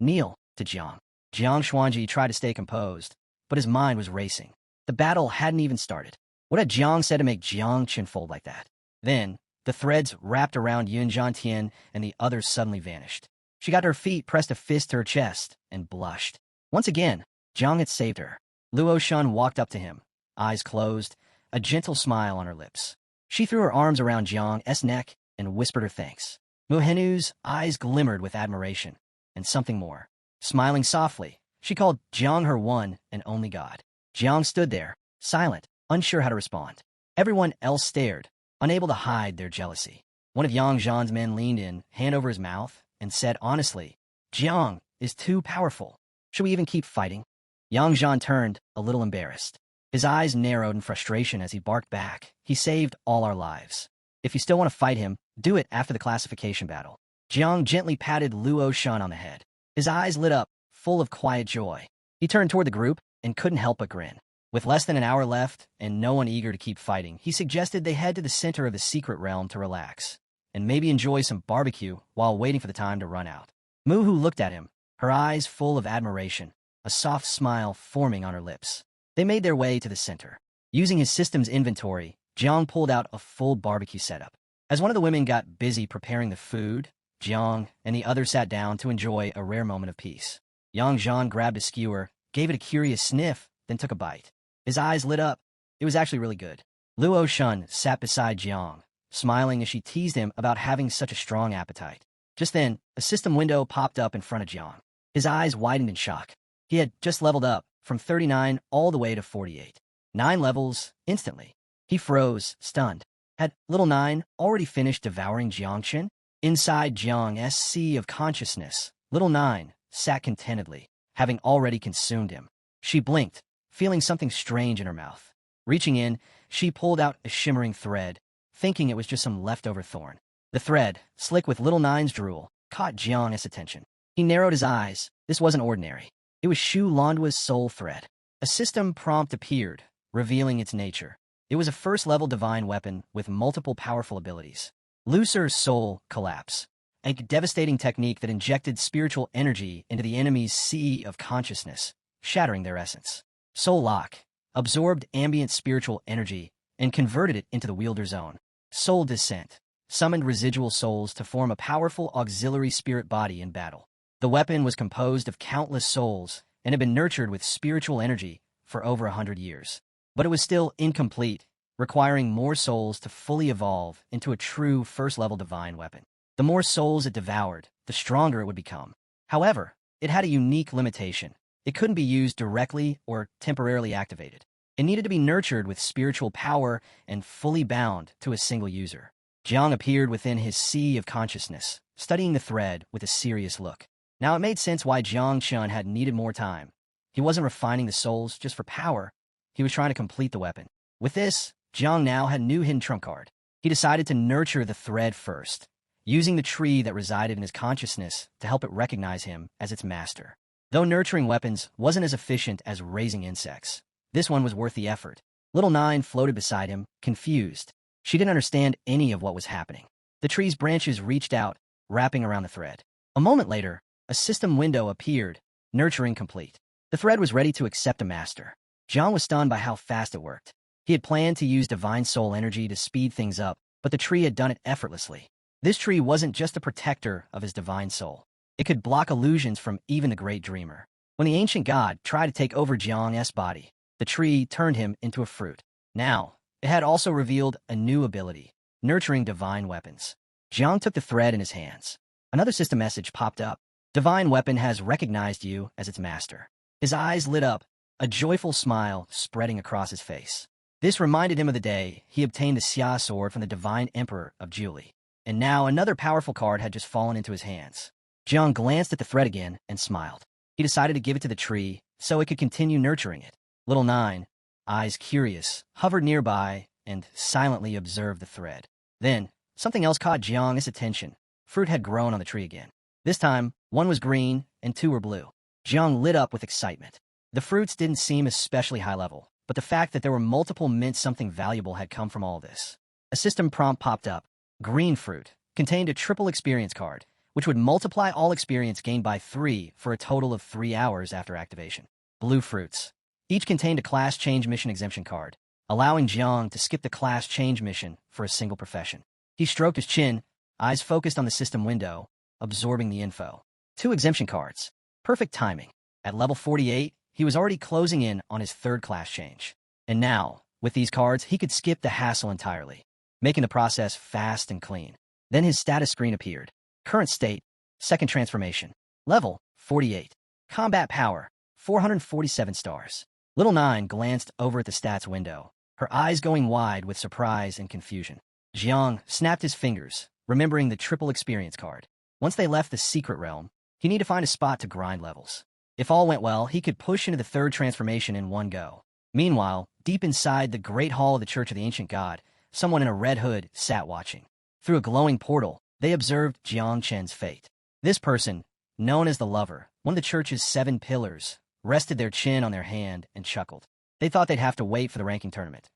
kneel to Jiang. Jiang Xuanji tried to stay composed, but his mind was racing. The battle hadn't even started. What had Jiang said to make Jiang Qin fold like that? Then, the threads wrapped around Yun Zhantian and the others suddenly vanished. She got to her feet, pressed a fist to her chest, and blushed. Once again, Jiang had saved her. Luo Shun walked up to him, eyes closed, a gentle smile on her lips. She threw her arms around Jiang's neck and whispered her thanks. Mu Henu's eyes glimmered with admiration, and something more. Smiling softly, she called Jiang her one and only god. Jiang stood there, silent, unsure how to respond. Everyone else stared, unable to hide their jealousy. One of Yang Zhan's men leaned in, hand over his mouth, and said honestly, "Jiang is too powerful. Should we even keep fighting?" Yang Zhan turned, a little embarrassed. His eyes narrowed in frustration as he barked back. "He saved all our lives. If you still want to fight him, do it after the classification battle." Jiang gently patted Luo Shun on the head. His eyes lit up, full of quiet joy. He turned toward the group and couldn't help but grin. With less than an hour left and no one eager to keep fighting, he suggested they head to the center of the secret realm to relax and maybe enjoy some barbecue while waiting for the time to run out. Muhu looked at him, her eyes full of admiration, a soft smile forming on her lips. They made their way to the center. Using his system's inventory, Jiang pulled out a full barbecue setup. As one of the women got busy preparing the food, Jiang and the others sat down to enjoy a rare moment of peace. Yang Zhan grabbed a skewer, gave it a curious sniff, then took a bite. His eyes lit up. It was actually really good. Luo Shun sat beside Jiang, smiling as she teased him about having such a strong appetite. Just then, a system window popped up in front of Jiang. His eyes widened in shock. He had just leveled up from 39 all the way to 48. 9 levels, instantly. He froze, stunned. Had Little Nine already finished devouring Jiangqin? Inside Jiang's sea of consciousness, Little Nine sat contentedly, having already consumed him. She blinked, feeling something strange in her mouth. Reaching in, she pulled out a shimmering thread, thinking it was just some leftover thorn. The thread, slick with Little Nine's drool, caught Jiang's attention. He narrowed his eyes. This wasn't ordinary. It was Shu Landua's soul thread. A system prompt appeared, revealing its nature. It was a first-level divine weapon with multiple powerful abilities. Lucer's soul collapse, a devastating technique that injected spiritual energy into the enemy's sea of consciousness, shattering their essence. Soul Lock absorbed ambient spiritual energy and converted it into the wielder's own. Soul Descent summoned residual souls to form a powerful auxiliary spirit body in battle. The weapon was composed of countless souls and had been nurtured with spiritual energy for over 100 years. But it was still incomplete, requiring more souls to fully evolve into a true first-level divine weapon. The more souls it devoured, the stronger it would become. However, it had a unique limitation. It couldn't be used directly or temporarily activated. It needed to be nurtured with spiritual power and fully bound to a single user. Jiang appeared within his sea of consciousness, studying the thread with a serious look. Now it made sense why Jiang Chun had needed more time. He wasn't refining the souls just for power. He was trying to complete the weapon. With this, Jiang now had a new hidden trump card. He decided to nurture the thread first, using the tree that resided in his consciousness to help it recognize him as its master. Though nurturing weapons wasn't as efficient as raising insects, this one was worth the effort. Little Nine floated beside him, confused. She didn't understand any of what was happening. The tree's branches reached out, wrapping around the thread. A moment later, a system window appeared, nurturing complete. The thread was ready to accept a master. Jiang was stunned by how fast it worked. He had planned to use divine soul energy to speed things up, but the tree had done it effortlessly. This tree wasn't just a protector of his divine soul. It could block illusions from even the great dreamer. When the ancient god tried to take over Jiang's body, the tree turned him into a fruit. Now, it had also revealed a new ability, nurturing divine weapons. Jiang took the thread in his hands. Another system message popped up. Divine weapon has recognized you as its master. His eyes lit up, a joyful smile spreading across his face. This reminded him of the day he obtained the Xia sword from the divine emperor of Julie. And now another powerful card had just fallen into his hands. Jiang glanced at the thread again and smiled. He decided to give it to the tree so it could continue nurturing it. Little Nine, eyes curious, hovered nearby and silently observed the thread. Then, something else caught Jiang's attention. fruit had grown on the tree again. This time, one was green and two were blue. Jiang lit up with excitement. The fruits didn't seem especially high level, but the fact that there were multiple meant something valuable had come from all this. A system prompt popped up. Green fruit contained a triple experience card, which would multiply all experience gained by 3 for a total of 3 hours after activation. Blue fruits. Each contained a class change mission exemption card, allowing Jiang to skip the class change mission for a single profession. He stroked his chin, eyes focused on the system window, absorbing the info. 2 exemption cards. Perfect timing. At level 48, he was already closing in on his 3rd class change. And now, with these cards, he could skip the hassle entirely, making the process fast and clean. Then his status screen appeared. Current state, 2nd transformation. Level, 48. Combat power, 447 stars. Little Nine glanced over at the stats window, her eyes going wide with surprise and confusion. Jiang snapped his fingers, remembering the triple experience card. Once they left the secret realm, he needed to find a spot to grind levels. If all went well, he could push into the 3rd transformation in one go. Meanwhile, deep inside the Great Hall of the Church of the Ancient God, someone in a red hood sat watching. Through a glowing portal, they observed Jiang Chen's fate. This person, known as the Lover, one of the church's 7 pillars, rested their chin on their hand and chuckled. They thought they'd have to wait for the ranking tournament,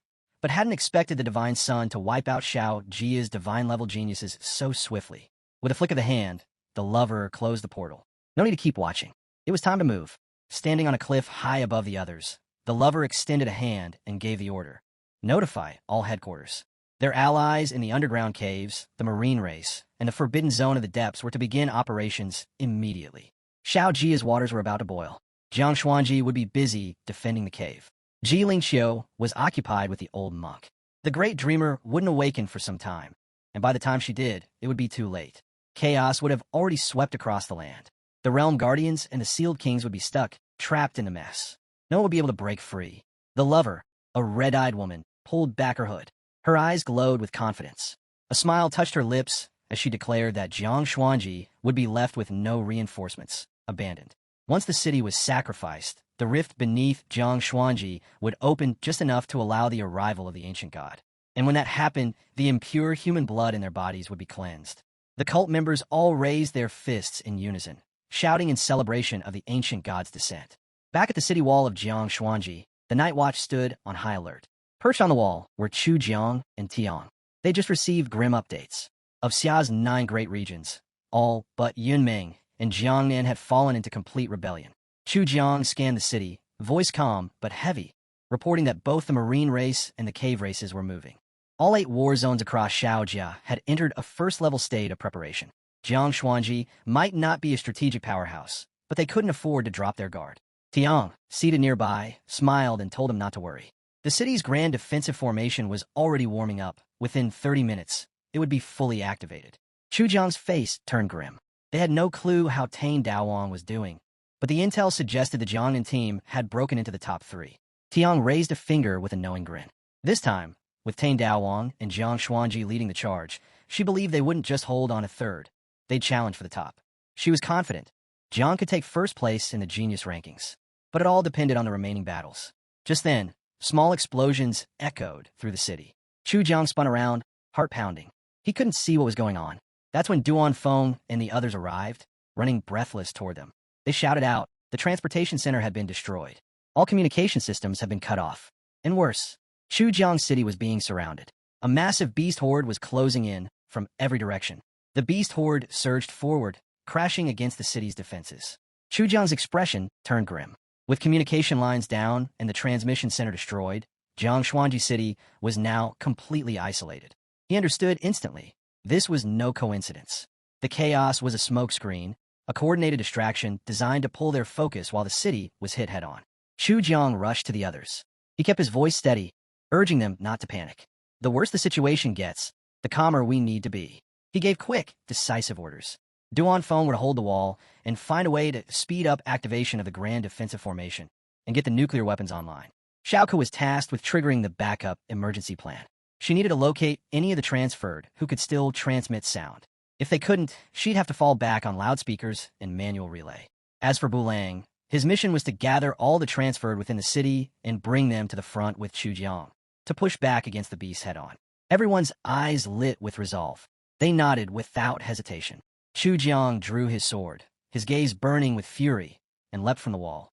but hadn't expected the Divine Sun to wipe out Xiao Jia's divine-level geniuses so swiftly. With a flick of the hand, the Lover closed the portal. No need to keep watching. It was time to move. Standing on a cliff high above the others, the Lover extended a hand and gave the order. Notify all headquarters. Their allies in the underground caves, the marine race, and the forbidden zone of the depths were to begin operations immediately. Xiao Jia's waters were about to boil. Jiang Xuanji would be busy defending the cave. Ji Lingqiu was occupied with the old monk. The great dreamer wouldn't awaken for some time, and by the time she did, it would be too late. Chaos would have already swept across the land. The realm guardians and the sealed kings would be stuck, trapped in the mess. No one would be able to break free. The Lover, a red-eyed woman, pulled back her hood. Her eyes glowed with confidence. A smile touched her lips as she declared that Jiang Xuanji would be left with no reinforcements, abandoned. Once the city was sacrificed, the rift beneath Jiang Xuanji would open just enough to allow the arrival of the ancient god. And when that happened, the impure human blood in their bodies would be cleansed. The cult members all raised their fists in unison, shouting in celebration of the ancient god's descent. Back at the city wall of Jiang Xuanji, the Night Watch stood on high alert. Perched on the wall were Chu Jiang and Tiang. They just received grim updates. Of Xia's 9 great regions, all but Yunming and Jiangnan had fallen into complete rebellion. Chu Jiang scanned the city, voice calm but heavy, reporting that both the marine race and the cave races were moving. All 8 war zones across Xiaojia had entered a first-level state of preparation. Jiang Xuanji might not be a strategic powerhouse, but they couldn't afford to drop their guard. Tiang, seated nearby, smiled and told him not to worry. The city's grand defensive formation was already warming up. Within 30 minutes, it would be fully activated. Chu Jiang's face turned grim. They had no clue how Tane Daowang was doing, but the intel suggested the Jiangnan team had broken into the top 3. Tiang raised a finger with a knowing grin. This time, with Tane Daowang and Jiang Xuanji leading the charge, she believed they wouldn't just hold on a 3rd. They'd challenge for the top. She was confident Jiang could take 1st place in the genius rankings, but it all depended on the remaining battles. Just then, small explosions echoed through the city. Chu Jiang spun around, heart pounding. He couldn't see what was going on. That's when Duan Feng and the others arrived, running breathless toward them. They shouted out, the transportation center had been destroyed. All communication systems had been cut off. And worse, Chujiang City was being surrounded. A massive beast horde was closing in from every direction. The beast horde surged forward, crashing against the city's defenses. Chujiang's expression turned grim. With communication lines down and the transmission center destroyed, Jiang Xuanji City was now completely isolated. He understood instantly. This was no coincidence. The chaos was a smokescreen, a coordinated distraction designed to pull their focus while the city was hit head-on. Chu Jiang rushed to the others. He kept his voice steady, urging them not to panic. The worse the situation gets, the calmer we need to be. He gave quick, decisive orders. Duan Feng were to hold the wall and find a way to speed up activation of the grand defensive formation and get the nuclear weapons online. Xiaoke was tasked with triggering the backup emergency plan. She needed to locate any of the transferred who could still transmit sound. If they couldn't, she'd have to fall back on loudspeakers and manual relay. As for Bulang, his mission was to gather all the transferred within the city and bring them to the front with Chu Jiang, to push back against the beast head-on. Everyone's eyes lit with resolve. They nodded without hesitation. Chu Jiang drew his sword, his gaze burning with fury, and leapt from the wall,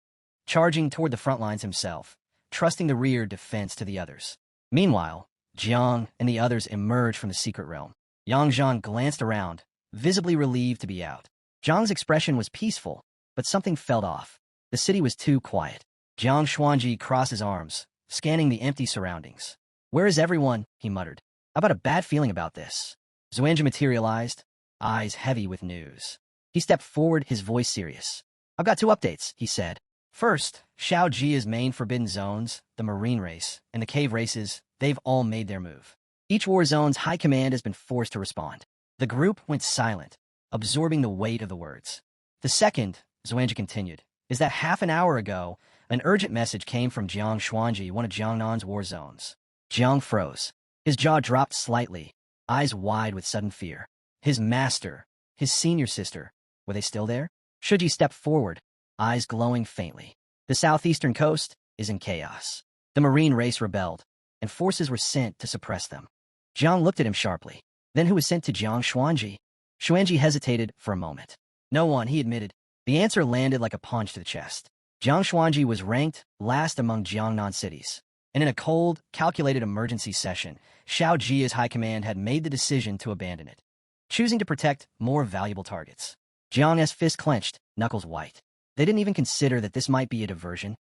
charging toward the front lines himself, trusting the rear defense to the others. Meanwhile, Jiang and the others emerged from the secret realm. Yang Zhan glanced around, visibly relieved to be out. Jiang's expression was peaceful, but something felt off. The city was too quiet. Jiang Xuanji crossed his arms, scanning the empty surroundings. "Where is everyone?" he muttered. "I've got a bad feeling about this." Xuanji materialized, eyes heavy with news. He stepped forward, his voice serious. "I've got two updates," he said. "First, Shao Jia's main forbidden zones, the marine race, and the cave races, they've all made their move. Each war zone's high command has been forced to respond." The group went silent, absorbing the weight of the words. "The second," Xuanji continued, "is that half an hour ago, an urgent message came from Jiang Xuanji, one of Jiangnan's war zones." Jiang froze. His jaw dropped slightly, eyes wide with sudden fear. His master, his senior sister, were they still there? Shuji stepped forward, eyes glowing faintly. "The southeastern coast is in chaos. The marine race rebelled, and forces were sent to suppress them." Jiang looked at him sharply. "Then who was sent to Jiang Xuanji?" Xuanji hesitated for a moment. "No one," he admitted. The answer landed like a punch to the chest. Jiang Xuanji was ranked last among Jiangnan cities, and in a cold, calculated emergency session, Shao Jia's high command had made the decision to abandon it, choosing to protect more valuable targets. Jiang's fist clenched, knuckles white. They didn't even consider that this might be a diversion.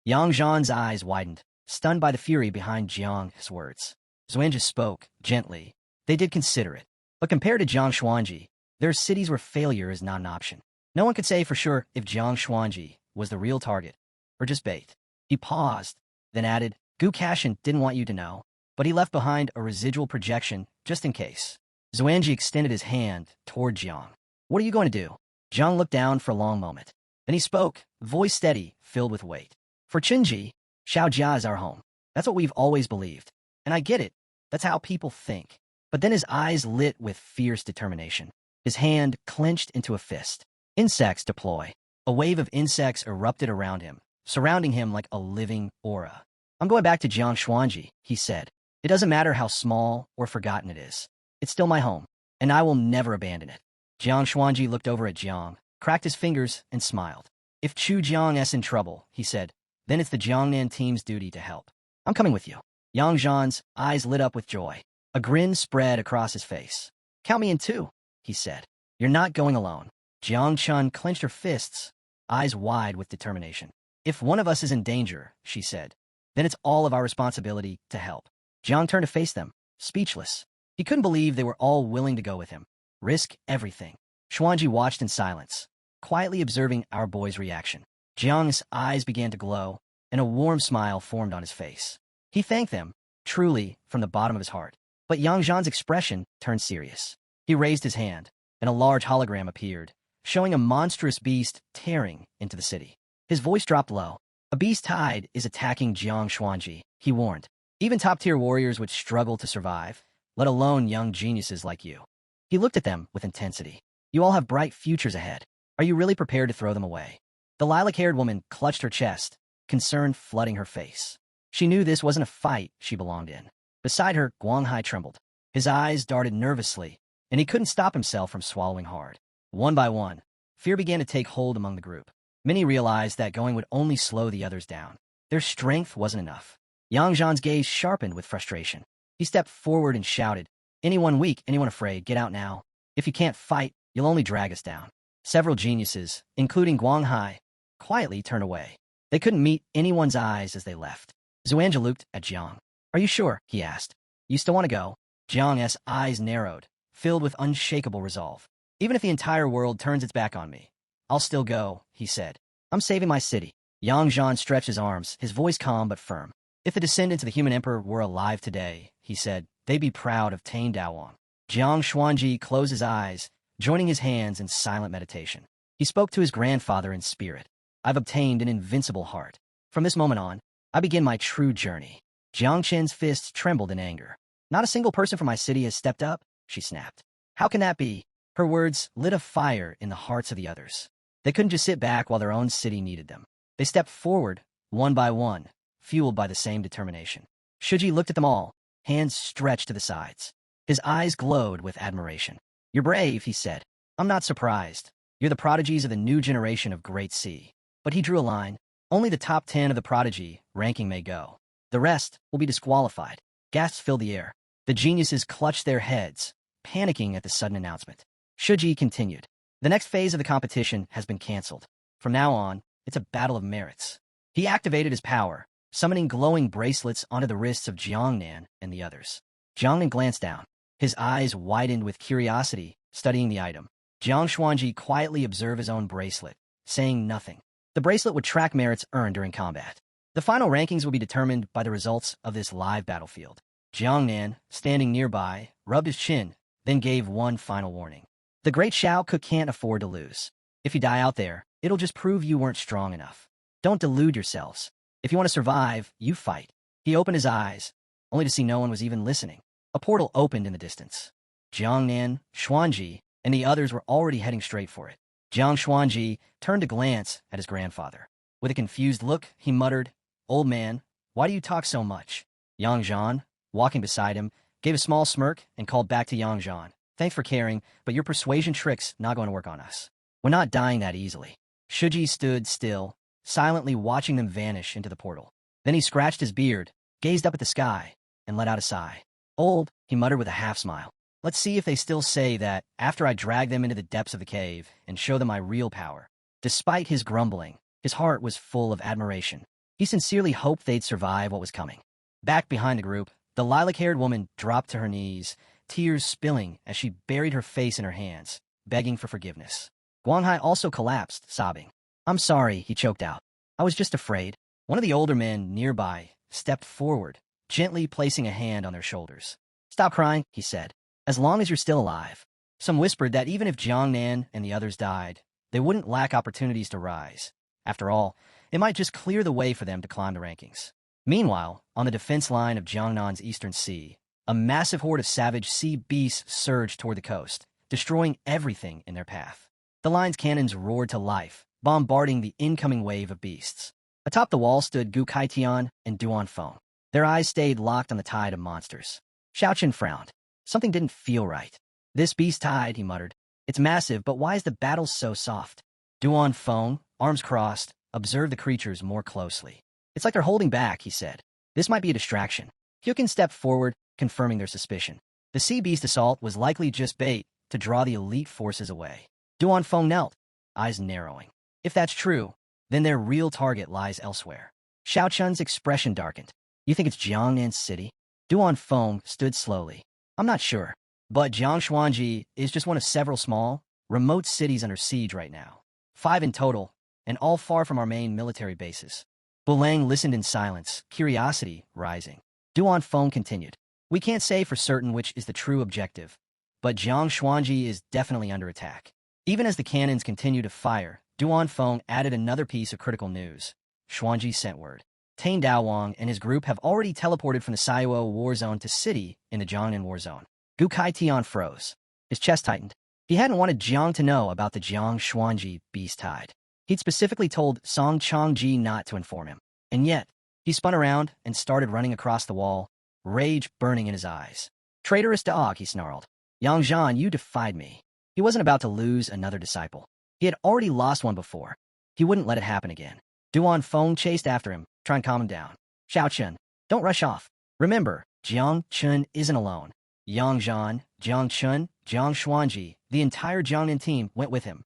Yang Zhan's eyes widened, stunned by the fury behind Jiang's words. Xuanji spoke, gently. "They did consider it. But compared to Jiang Xuanji, there are cities where failure is not an option. No one could say for sure if Jiang Xuanji was the real target, or just bait." He paused, then added, "Gu Kashin didn't want you to know, but he left behind a residual projection just in case." Xuanji extended his hand toward Jiang. "What are you going to do?" Jiang looked down for a long moment. Then he spoke, voice steady, filled with weight. "For Qinji, Shao Jia is our home. That's what we've always believed. And I get it. That's how people think." But then his eyes lit with fierce determination. His hand clenched into a fist. Insects deploy. A wave of insects erupted around him, surrounding him like a living aura. "I'm going back to Jiang Xuanji," he said. "It doesn't matter how small or forgotten it is. It's still my home, and I will never abandon it." Jiang Xuanji looked over at Jiang, cracked his fingers, and smiled. "If Chu Jiang is in trouble," he said, "then it's the Jiangnan team's duty to help. I'm coming with you." Yang Zhan's eyes lit up with joy. A grin spread across his face. "Count me in too," he said. "You're not going alone." Jiang Chun clenched her fists, eyes wide with determination. "If one of us is in danger," she said, "then it's all of our responsibility to help." Jiang turned to face them, speechless. He couldn't believe they were all willing to go with him, risk everything. Xuanji watched in silence, quietly observing our boy's reaction. Jiang's eyes began to glow, and a warm smile formed on his face. He thanked them, truly, from the bottom of his heart. But Yang Zhan's expression turned serious. He raised his hand, and a large hologram appeared, showing a monstrous beast tearing into the city. His voice dropped low. "A beast tide is attacking Jiang Xuanji," he warned. "Even top-tier warriors would struggle to survive, let alone young geniuses like you." He looked at them with intensity. "You all have bright futures ahead. Are you really prepared to throw them away?" The lilac-haired woman clutched her chest, concern flooding her face. She knew this wasn't a fight she belonged in. Beside her, Guanghai trembled. His eyes darted nervously, and he couldn't stop himself from swallowing hard. One by one, fear began to take hold among the group. Many realized that going would only slow the others down. Their strength wasn't enough. Yang Zhan's gaze sharpened with frustration. He stepped forward and shouted, "Anyone weak, anyone afraid, get out now. If you can't fight, you'll only drag us down." Several geniuses, including Guanghai, quietly turned away. They couldn't meet anyone's eyes as they left. Xuanji looked at Jiang. "Are you sure?" he asked. "You still want to go?" Jiang's eyes narrowed, filled with unshakable resolve. "Even if the entire world turns its back on me, I'll still go," he said. "I'm saving my city." Yang Zhan stretched his arms, his voice calm but firm. "If the descendants of the human emperor were alive today," he said, "they'd be proud of Tane Daowang." Jiang Xuanji closed his eyes, joining his hands in silent meditation. He spoke to his grandfather in spirit. "I've obtained an invincible heart. From this moment on, I begin my true journey." Jiang Chen's fists trembled in anger. "Not a single person from my city has stepped up," she snapped. "How can that be?" Her words lit a fire in the hearts of the others. They couldn't just sit back while their own city needed them. They stepped forward, one by one, fueled by the same determination. Shuji looked at them all, hands stretched to the sides. His eyes glowed with admiration. "You're brave," he said. "I'm not surprised. You're the prodigies of the new generation of Great Sea." But he drew a line. Only the top 10 of the prodigy ranking may go. The rest will be disqualified. Gasps filled the air. The geniuses clutched their heads, panicking at the sudden announcement. Shuji continued. "The next phase of the competition has been cancelled. From now on, it's a battle of merits." He activated his power, summoning glowing bracelets onto the wrists of Jiangnan and the others. Jiangnan glanced down. His eyes widened with curiosity, studying the item. Jiang Xuanji quietly observed his own bracelet, saying nothing. The bracelet would track merits earned during combat. The final rankings will be determined by the results of this live battlefield. Jiangnan, standing nearby, rubbed his chin, then gave one final warning. "The great Shao Ke can't afford to lose. If you die out there, it'll just prove you weren't strong enough. Don't delude yourselves. If you want to survive, you fight." He opened his eyes, only to see no one was even listening. A portal opened in the distance. Jiangnan, Xuanji, and the others were already heading straight for it. Jiang Xuanji turned to glance at his grandfather. With a confused look, he muttered, "Old man, why do you talk so much?" Yang Zhan, walking beside him, gave a small smirk and called back to Yang Zhan, "Thanks for caring, but your persuasion trick's not going to work on us. We're not dying that easily." Shuji stood still, silently watching them vanish into the portal. Then he scratched his beard, gazed up at the sky, and let out a sigh. "Old," he muttered with a half-smile. "Let's see if they still say that after I drag them into the depths of the cave and show them my real power." Despite his grumbling, his heart was full of admiration. He sincerely hoped they'd survive what was coming. Back behind the group, the lilac-haired woman dropped to her knees, tears spilling as she buried her face in her hands, begging for forgiveness. Guanghai also collapsed, sobbing. "I'm sorry," he choked out. "I was just afraid." One of the older men nearby stepped forward, gently placing a hand on their shoulders. "Stop crying," he said. "As long as you're still alive." Some whispered that even if Jiangnan and the others died, they wouldn't lack opportunities to rise. After all, it might just clear the way for them to climb the rankings. Meanwhile, on the defense line of Jiangnan's eastern sea, a massive horde of savage sea beasts surged toward the coast, destroying everything in their path. The line's cannons roared to life, bombarding the incoming wave of beasts. Atop the wall stood Gu Kaitian and Duan Feng. Their eyes stayed locked on the tide of monsters. Xiaoqun frowned. Something didn't feel right. "This beast tide," he muttered. "It's massive, but why is the battle so soft?" Duan Feng, arms crossed, observed the creatures more closely. "It's like they're holding back," he said. "This might be a distraction." Hyukin stepped forward, confirming their suspicion. The sea beast assault was likely just bait to draw the elite forces away. Duan Feng knelt, eyes narrowing. If that's true, then their real target lies elsewhere. Xiaoqun's expression darkened. "You think it's Jiangnan's city?" Duan Feng stood slowly. "I'm not sure, but Jiang Xuanji is just one of several small, remote cities under siege right now. 5 in total, and all far from our main military bases." Bulang listened in silence, curiosity rising. Duan Feng continued. "We can't say for certain which is the true objective, but Jiang Xuanji is definitely under attack." Even as the cannons continued to fire, Duan Feng added another piece of critical news. Xuanji sent word. Tain Daowang and his group have already teleported from the Saiwo war zone to city in the Jiangnan war zone. Gu Kaitian froze. His chest tightened. He hadn't wanted Jiang to know about the Jiang Xuanji beast tide. He'd specifically told Song Changji not to inform him. And yet, he spun around and started running across the wall, rage burning in his eyes. "Traitorous dog," he snarled. "Yang Zhan, you defied me." He wasn't about to lose another disciple. He had already lost one before. He wouldn't let it happen again. Duan Feng chased after him, trying to calm him down. "Xiaoqun, don't rush off. Remember, Jiang Chun isn't alone." Yang Zhan, Jiang Chun, Jiang Xuanji, the entire Jiangnan team went with him.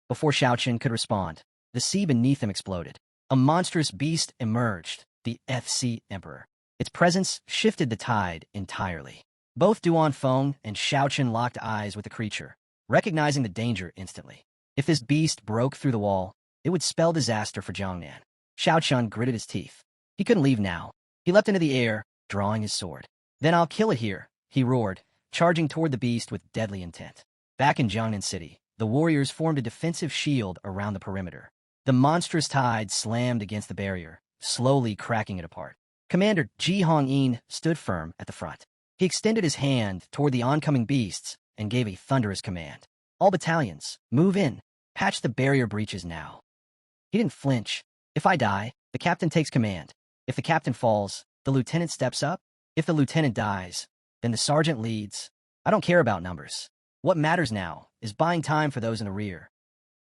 Before Xiaoqun could respond, the sea beneath them exploded. A monstrous beast emerged, the FC Emperor. Its presence shifted the tide entirely. Both Duan Feng and Xiaoqun locked eyes with the creature, recognizing the danger instantly. If this beast broke through the wall, it would spell disaster for Jiangnan. Xiaoqun gritted his teeth. He couldn't leave now. He leapt into the air, drawing his sword. "Then I'll kill it here," he roared, charging toward the beast with deadly intent. Back in Jiangnan City, the warriors formed a defensive shield around the perimeter. The monstrous tide slammed against the barrier, slowly cracking it apart. Commander Ji Hongyin stood firm at the front. He extended his hand toward the oncoming beasts and gave a thunderous command. "All battalions, move in. Patch the barrier breaches now." He didn't flinch. "If I die, the captain takes command. If the captain falls, the lieutenant steps up. If the lieutenant dies, then the sergeant leads." I don't care about numbers. What matters now is buying time for those in the rear.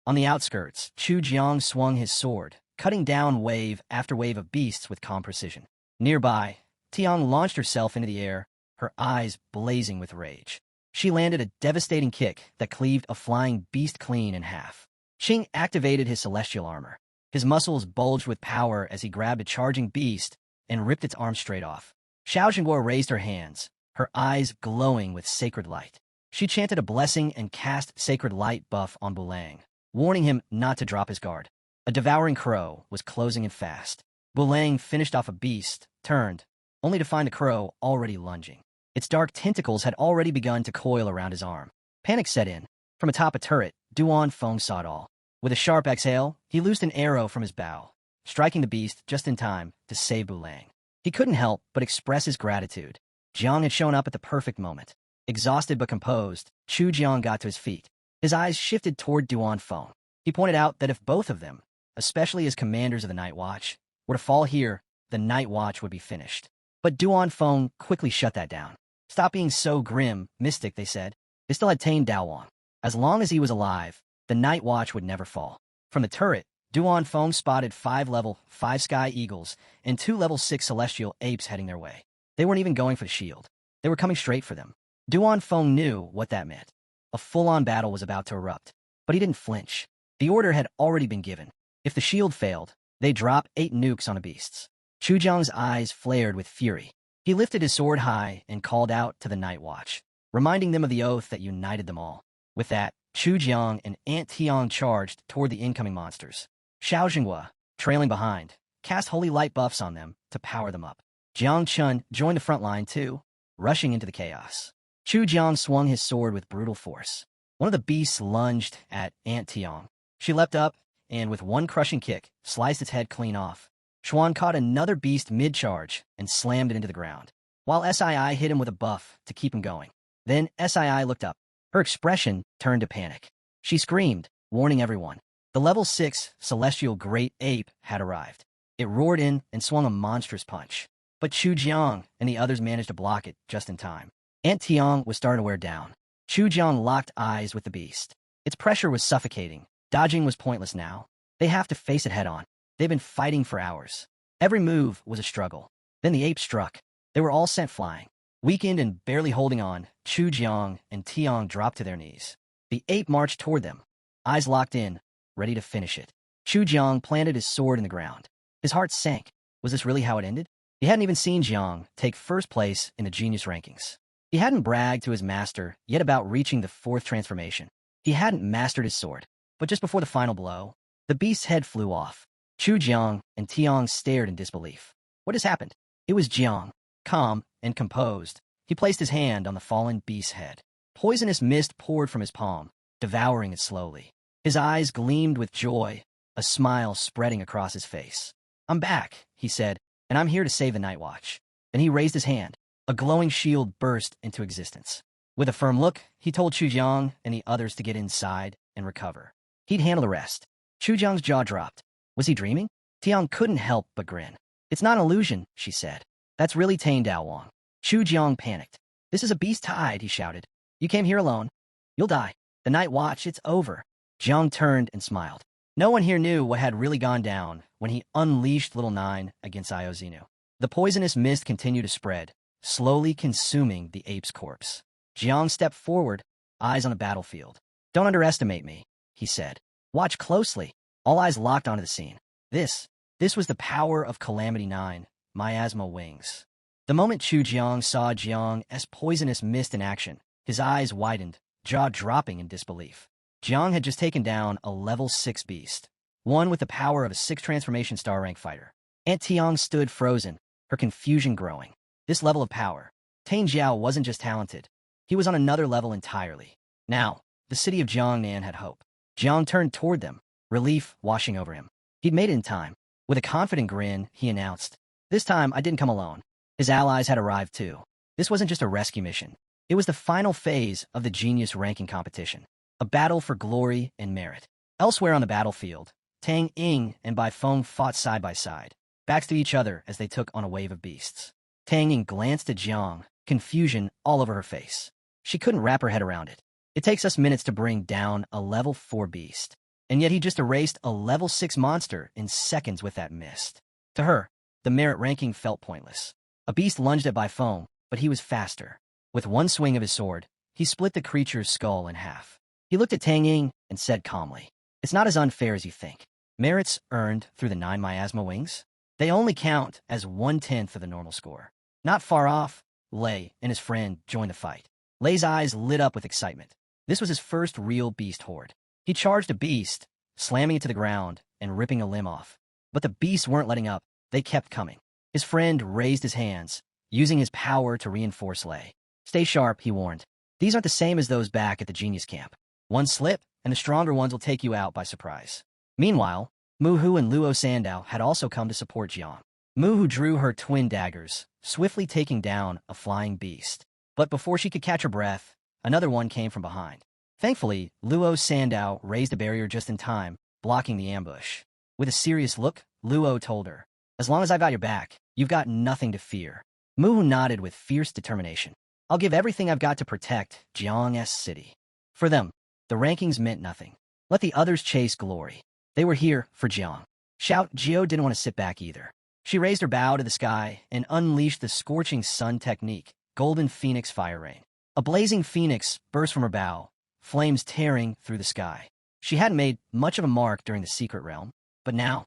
On the outskirts, Chu Jiang swung his sword, cutting down wave after wave of beasts with calm precision. Nearby, Tiang launched herself into the air, her eyes blazing with rage. She landed a devastating kick that cleaved a flying beast clean in half. Qing activated his celestial armor. His muscles bulged with power as he grabbed a charging beast and ripped its arm straight off. Xiao Xingguo raised her hands, her eyes glowing with sacred light. She chanted a blessing and cast sacred light buff on Bulang, warning him not to drop his guard. A devouring crow was closing in fast. Bulang finished off a beast, turned, only to find the crow already lunging. Its dark tentacles had already begun to coil around his arm. Panic set in. From atop a turret, Duan Feng saw it all. With a sharp exhale, he loosed an arrow from his bow, striking the beast just in time to save Bulang. He couldn't help but express his gratitude. Jiang had shown up at the perfect moment. Exhausted but composed, Chu Jiang got to his feet. His eyes shifted toward Duan Feng. He pointed out that if both of them, especially as commanders of the Night Watch, were to fall here, the Night Watch would be finished. But Duan Feng quickly shut that down. Stop being so grim, mystic, they said. They still had Tane Daowang. As long as he was alive, the Night Watch would never fall. From the turret, Duan Feng spotted 5 level 5 Sky Eagles and 2 level 6 Celestial Apes heading their way. They weren't even going for the shield. They were coming straight for them. Duan Feng knew what that meant. A full-on battle was about to erupt. But he didn't flinch. The order had already been given. If the shield failed, they'd drop 8 nukes on the beasts. Chu Jiang's eyes flared with fury. He lifted his sword high and called out to the Night Watch, reminding them of the oath that united them all. With that, Chu Jiang and Aunt Tiang charged toward the incoming monsters. Xiao Xinghua, trailing behind, cast holy light buffs on them to power them up. Jiang Chun joined the front line too, rushing into the chaos. Chu Jiang swung his sword with brutal force. One of the beasts lunged at Aunt Tiang. She leapt up and, with one crushing kick, sliced its head clean off. Xuan caught another beast mid-charge and slammed it into the ground, while SII hit him with a buff to keep him going. Then SII looked up. Her expression turned to panic. She screamed, warning everyone. The level 6 Celestial Great Ape had arrived. It roared in and swung a monstrous punch. But Chu Jiang and the others managed to block it just in time. Aunt Tiang was starting to wear down. Chu Jiang locked eyes with the beast. Its pressure was suffocating. Dodging was pointless now. They have to face it head-on. They've been fighting for hours. Every move was a struggle. Then the ape struck. They were all sent flying. Weakened and barely holding on, Chu Jiang and Tiang dropped to their knees. The ape marched toward them, eyes locked in, ready to finish it. Chu Jiang planted his sword in the ground. His heart sank. Was this really how it ended? He hadn't even seen Jiang take first place in the genius rankings. He hadn't bragged to his master yet about reaching the 4th transformation. He hadn't mastered his sword. But just before the final blow, the beast's head flew off. Chu Jiang and Tiang stared in disbelief. What has happened? It was Jiang, calm and composed. He placed his hand on the fallen beast's head. Poisonous mist poured from his palm, devouring it slowly. His eyes gleamed with joy, a smile spreading across his face. I'm back, he said, and I'm here to save the Night Watch. Then he raised his hand. A glowing shield burst into existence. With a firm look, he told Chu Jiang and the others to get inside and recover. He'd handle the rest. Chu Jiang's jaw dropped. Was he dreaming? Tiang couldn't help but grin. It's not an illusion, she said. That's really Tane Daowang. Chu Jiang panicked. This is a beast tide, he shouted. You came here alone. You'll die. The Night Watch, it's over. Jiang turned and smiled. No one here knew what had really gone down when he unleashed Little Nine against Iozinu. The poisonous mist continued to spread, slowly consuming the ape's corpse. Jiang stepped forward, eyes on the battlefield. Don't underestimate me, he said. Watch closely. All eyes locked onto the scene. This was the power of Calamity 9, Miasma Wings. The moment Chu Jiang saw Jiang's poisonous mist in action, his eyes widened, jaw dropping in disbelief. Jiang had just taken down a level 6 beast, one with the power of a 6 transformation star rank fighter. Aunt Tiang stood frozen, her confusion growing. This level of power. Tane Jiao wasn't just talented. He was on another level entirely. Now, the city of Jiangnan had hope. Jiang turned toward them, relief washing over him. He'd made it in time. With a confident grin, he announced, This time, I didn't come alone. His allies had arrived too. This wasn't just a rescue mission. It was the final phase of the genius ranking competition. A battle for glory and merit. Elsewhere on the battlefield, Tang Ying and Bai Feng fought side by side, backs to each other as they took on a wave of beasts. Tang Ying glanced at Jiang, confusion all over her face. She couldn't wrap her head around it. It takes us minutes to bring down a level 4 beast, and yet he just erased a level 6 monster in seconds with that mist. To her, the merit ranking felt pointless. A beast lunged at by foam, but he was faster. With one swing of his sword, he split the creature's skull in half. He looked at Tang Ying and said calmly, "It's not as unfair as you think. Merits earned through the 9 miasma wings? They only count as 1/10 of the normal score." Not far off, Lei and his friend joined the fight. Lei's eyes lit up with excitement. This was his first real beast horde. He charged a beast, slamming it to the ground and ripping a limb off. But the beasts weren't letting up. They kept coming. His friend raised his hands, using his power to reinforce Lei. "Stay sharp," he warned. "These aren't the same as those back at the genius camp. One slip, and the stronger ones will take you out by surprise." Meanwhile, Muhu and Luo Sandow had also come to support Jiang. Muhu drew her twin daggers, swiftly taking down a flying beast. But before she could catch her breath, another one came from behind. Thankfully, Luo Sandow raised a barrier just in time, blocking the ambush. With a serious look, Luo told her, "As long as I've got your back, you've got nothing to fear." Muhu nodded with fierce determination. "I'll give everything I've got to protect Jiang's city." For them, the rankings meant nothing. Let the others chase glory. They were here for Jiang. Shout Jiao didn't want to sit back either. She raised her bow to the sky and unleashed the scorching sun technique, Golden Phoenix Fire Rain. A blazing phoenix burst from her bow, flames tearing through the sky. She hadn't made much of a mark during the secret realm, but now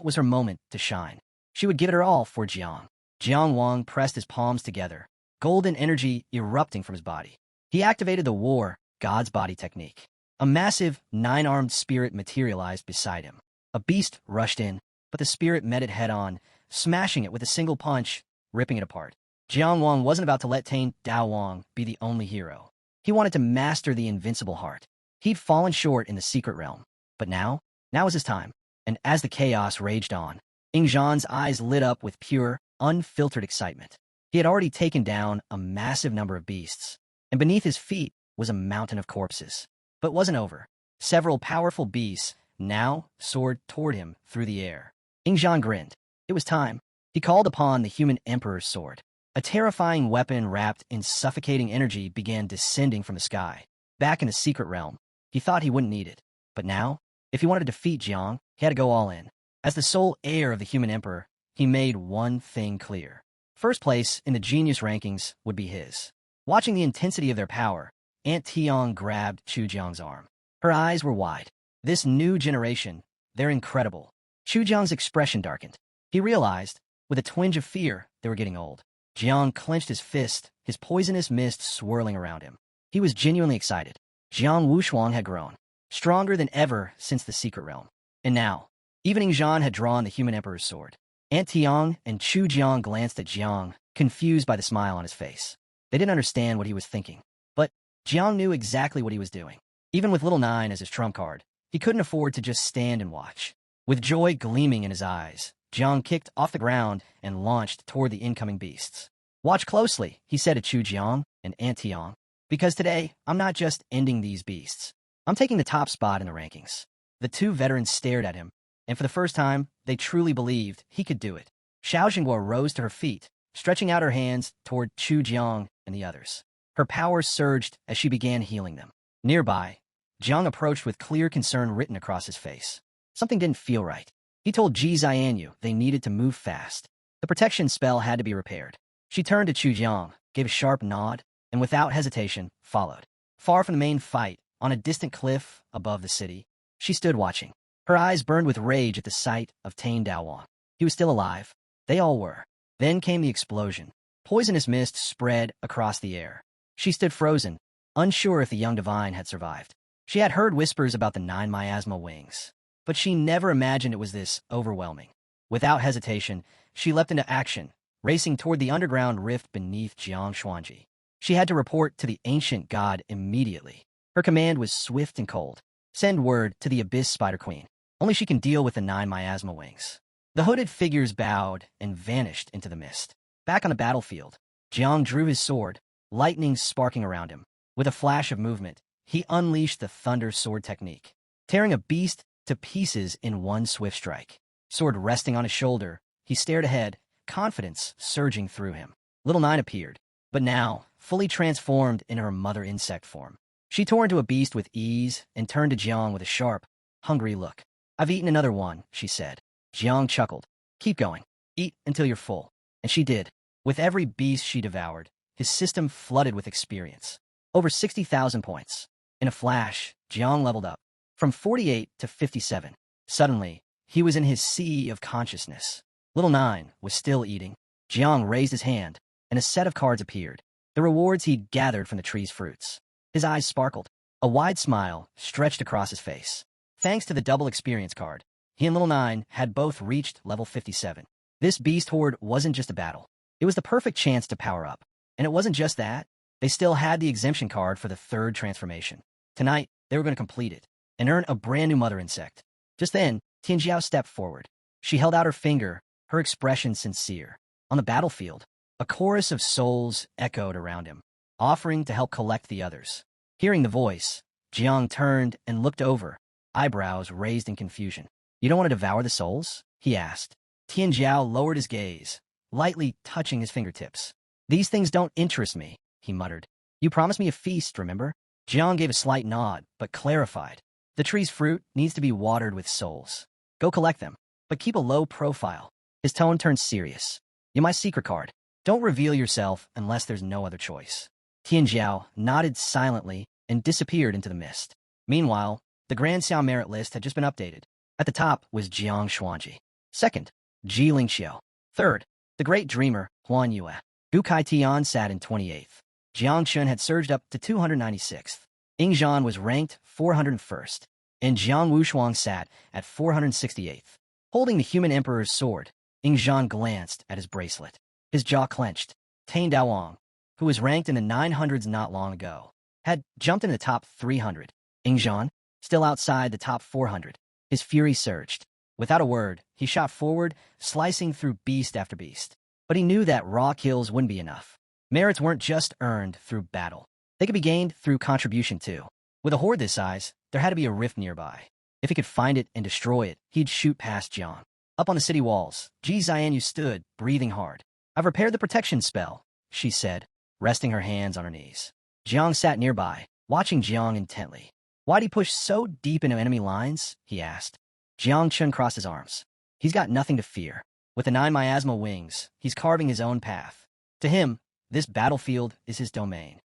was her moment to shine. She would give it her all for Jiang. Jiang Wang pressed his palms together, golden energy erupting from his body. He activated the War God's Body technique. A massive 9-armed spirit materialized beside him. A beast rushed in, but the spirit met it head-on, smashing it with a single punch, ripping it apart. Jiang Wang wasn't about to let Tane Dao Wang be the only hero. He wanted to master the invincible heart. He'd fallen short in the secret realm, but now was his time. And as the chaos raged on, Ying Zhan's eyes lit up with pure, unfiltered excitement. He had already taken down a massive number of beasts, and beneath his feet was a mountain of corpses. But it wasn't over. Several powerful beasts now soared toward him through the air. Ying Zhan grinned. It was time. He called upon the human emperor's sword. A terrifying weapon wrapped in suffocating energy began descending from the sky. Back in the secret realm, he thought he wouldn't need it. But now, if he wanted to defeat Jiang, he had to go all in. As the sole heir of the human emperor, he made one thing clear. First place in the genius rankings would be his. Watching the intensity of their power, Aunt Tiang grabbed Chu Jiang's arm. Her eyes were wide. This new generation, they're incredible. Chu Jiang's expression darkened. He realized, with a twinge of fear, they were getting old. Jiang clenched his fist, his poisonous mist swirling around him. He was genuinely excited. Jiang Wushuang had grown, stronger than ever since the secret realm. And now, even Ying Zhan had drawn the human emperor's sword. Aunt Tiang and Chu Jiang glanced at Jiang, confused by the smile on his face. They didn't understand what he was thinking. But Jiang knew exactly what he was doing. Even with Little Nine as his trump card, he couldn't afford to just stand and watch. With joy gleaming in his eyes, Jiang kicked off the ground and launched toward the incoming beasts. "Watch closely," he said to Chu Jiang and Aunt Tiang, "because today, I'm not just ending these beasts. I'm taking the top spot in the rankings." The two veterans stared at him, and for the first time, they truly believed he could do it. Xiao Xinguo rose to her feet, stretching out her hands toward Chu Jiang and the others. Her power surged as she began healing them. Nearby, Jiang approached with clear concern written across his face. Something didn't feel right. He told Ji Xianyu they needed to move fast. The protection spell had to be repaired. She turned to Chu Jiang, gave a sharp nod, and without hesitation, followed. Far from the main fight, on a distant cliff above the city, she stood watching. Her eyes burned with rage at the sight of Tane Daowang. He was still alive. They all were. Then came the explosion. Poisonous mist spread across the air. She stood frozen, unsure if the young divine had survived. She had heard whispers about the 9 miasma wings, but she never imagined it was this overwhelming. Without hesitation, she leapt into action, racing toward the underground rift beneath Jiang Xuanji. She had to report to the ancient god immediately. Her command was swift and cold. Send word to the Abyss Spider Queen. Only she can deal with the 9 miasma wings. The hooded figures bowed and vanished into the mist. Back on the battlefield, Jiang drew his sword, lightning sparking around him. With a flash of movement, he unleashed the Thunder Sword technique, tearing a beast to pieces in one swift strike. Sword resting on his shoulder, he stared ahead, confidence surging through him. Little Nine appeared, but now, fully transformed into her mother insect form. She tore into a beast with ease and turned to Jiang with a sharp, hungry look. "I've eaten another one," she said. Jiang chuckled. "Keep going. Eat until you're full." And she did. With every beast she devoured, his system flooded with experience. Over 60,000 points. In a flash, Jiang leveled up. From 48 to 57. Suddenly, he was in his sea of consciousness. Little Nine was still eating. Jiang raised his hand, and a set of cards appeared. The rewards he'd gathered from the tree's fruits. His eyes sparkled. A wide smile stretched across his face. Thanks to the double experience card, he and Little Nine had both reached level 57. This beast horde wasn't just a battle. It was the perfect chance to power up. And it wasn't just that. They still had the exemption card for the third transformation. Tonight, they were going to complete it and earn a brand new mother insect. Just then, Tianjiao stepped forward. She held out her finger, her expression sincere. On the battlefield, a chorus of souls echoed around him, offering to help collect the others. Hearing the voice, Jiang turned and looked over, eyebrows raised in confusion. "You don't want to devour the souls?" he asked. Tianjiao lowered his gaze, lightly touching his fingertips. "These things don't interest me," he muttered. "You promised me a feast, remember?" Jiang gave a slight nod, but clarified. "The tree's fruit needs to be watered with souls. Go collect them, but keep a low profile." His tone turned serious. "You're my secret card. Don't reveal yourself unless there's no other choice." Tianjiao nodded silently and disappeared into the mist. Meanwhile, the Grand Xiao merit list had just been updated. At the top was Jiang Xuanji. Second, Ji Lingqiu. Third, the great dreamer, Huan Yue. Gu Kai Tian sat in 28th. Jiang Chun had surged up to 296th. Ying Zhan was ranked 401st. And Jiang Wushuang sat at 468th. Holding the human emperor's sword, Ying Zhan glanced at his bracelet. His jaw clenched. Tane Daowang, who was ranked in the 900s not long ago, had jumped into the top 300. Ying Zhan, still outside the top 400. His fury surged. Without a word, he shot forward, slicing through beast after beast. But he knew that raw kills wouldn't be enough. Merits weren't just earned through battle. They could be gained through contribution too. With a horde this size, there had to be a rift nearby. If he could find it and destroy it, he'd shoot past Jiang. Up on the city walls, Ji Xianyu stood, breathing hard. "I've repaired the protection spell," she said, resting her hands on her knees. Jiang sat nearby, watching Jiang intently. "Why'd he push so deep into enemy lines?" he asked. Jiang Chun crossed his arms. "He's got nothing to fear. With the 9 miasma wings, he's carving his own path. To him, this battlefield is his domain."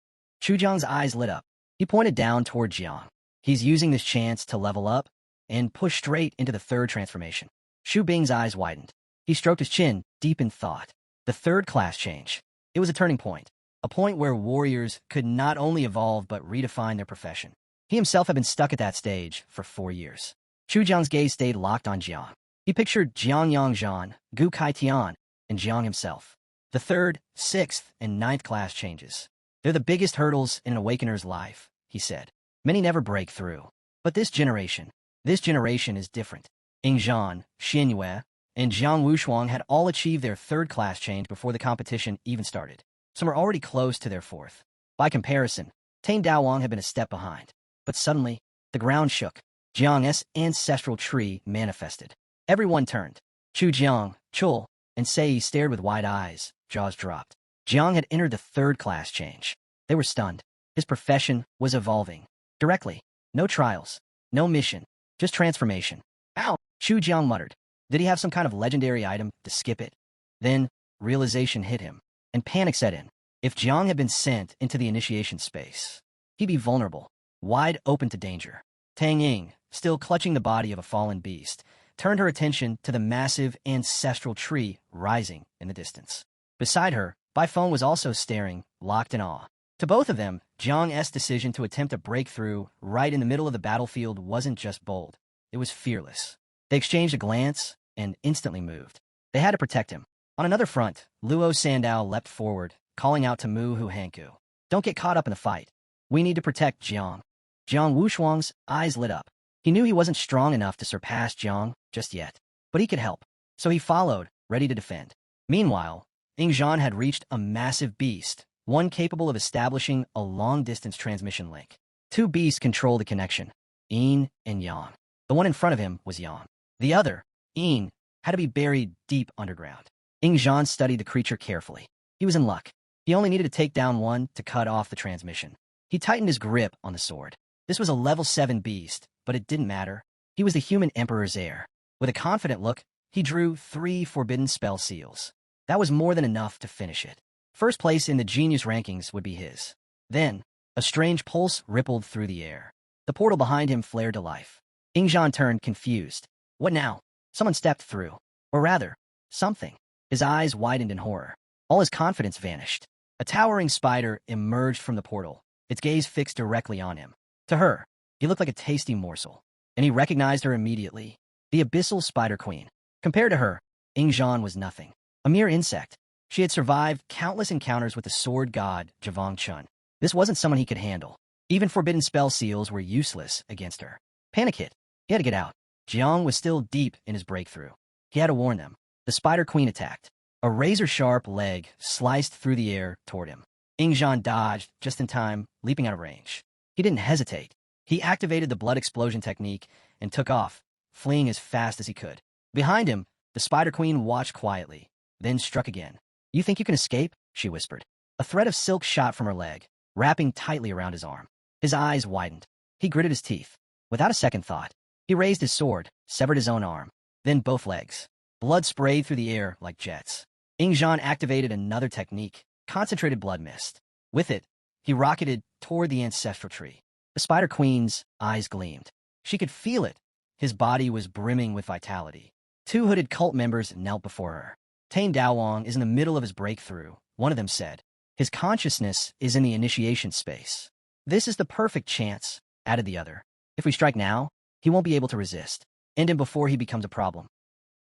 Chu Jiang's eyes lit up. He pointed down toward Jiang. "He's using this chance to level up and push straight into the third transformation." Xu Bing's eyes widened. He stroked his chin, deep in thought. The third class change. It was a turning point. A point where warriors could not only evolve but redefine their profession. He himself had been stuck at that stage for 4 years. Chu Jiang's gaze stayed locked on Jiang. He pictured Jiang Yangzhan, Gu Kai Tian, and Jiang himself. The third, sixth, and ninth class changes. "They're the biggest hurdles in an awakener's life," he said. "Many never break through. But this generation is different." Ying Zhan, Xin Yue, and Jiang Wushuang had all achieved their third class change before the competition even started. Some were already close to their fourth. By comparison, Tane Daowang had been a step behind. But suddenly, the ground shook. Jiang's ancestral tree manifested. Everyone turned. Chu Jiang, Chul, and Sei stared with wide eyes, jaws dropped. Jiang had entered the third class change. They were stunned. His profession was evolving. Directly. No trials. No mission. Just transformation. "Ow!" Chu Jiang muttered. Did he have some kind of legendary item to skip it? Then, realization hit him, and panic set in. If Jiang had been sent into the initiation space, he'd be vulnerable, wide open to danger. Tang Ying, still clutching the body of a fallen beast, turned her attention to the massive ancestral tree rising in the distance. Beside her, Bai Feng was also staring, locked in awe. To both of them, Jiang's decision to attempt a breakthrough right in the middle of the battlefield wasn't just bold. It was fearless. They exchanged a glance and instantly moved. They had to protect him. On another front, Luo Sandao leapt forward, calling out to Mu Hu Hanku. "Don't get caught up in the fight. We need to protect Jiang." Jiang Wushuang's eyes lit up. He knew he wasn't strong enough to surpass Jiang just yet, but he could help. So he followed, ready to defend. Meanwhile, Ying Zhan had reached a massive beast, one capable of establishing a long-distance transmission link. 2 beasts control the connection, Yin and Yang. The one in front of him was Yang. The other, Yin, had to be buried deep underground. Ying Zhan studied the creature carefully. He was in luck. He only needed to take down one to cut off the transmission. He tightened his grip on the sword. This was a level 7 beast, but it didn't matter. He was the human emperor's heir. With a confident look, he drew 3 forbidden spell seals. That was more than enough to finish it. First place in the genius rankings would be his. Then, a strange pulse rippled through the air. The portal behind him flared to life. Ingzhan turned confused. What now? Someone stepped through. Or rather, something. His eyes widened in horror. All his confidence vanished. A towering spider emerged from the portal, its gaze fixed directly on him. To her, he looked like a tasty morsel, and he recognized her immediately. The abyssal spider queen. Compared to her, Ingzhan was nothing. A mere insect. She had survived countless encounters with the sword god, Javong Chun. This wasn't someone he could handle. Even forbidden spell seals were useless against her. Panic hit. He had to get out. Jiang was still deep in his breakthrough. He had to warn them. The spider queen attacked. A razor-sharp leg sliced through the air toward him. Ingzhan dodged just in time, leaping out of range. He didn't hesitate. He activated the blood explosion technique and took off, fleeing as fast as he could. Behind him, the spider queen watched quietly, then struck again. You think you can escape? She whispered. A thread of silk shot from her leg, wrapping tightly around his arm. His eyes widened. He gritted his teeth. Without a second thought, he raised his sword, severed his own arm, then both legs. Blood sprayed through the air like jets. Ingzhan activated another technique, concentrated blood mist. With it, he rocketed toward the ancestral tree. The spider queen's eyes gleamed. She could feel it. His body was brimming with vitality. 2 hooded cult members knelt before her. Tane Daowang is in the middle of his breakthrough, one of them said. His consciousness is in the initiation space. This is the perfect chance, added the other. If we strike now, he won't be able to resist. End him before he becomes a problem.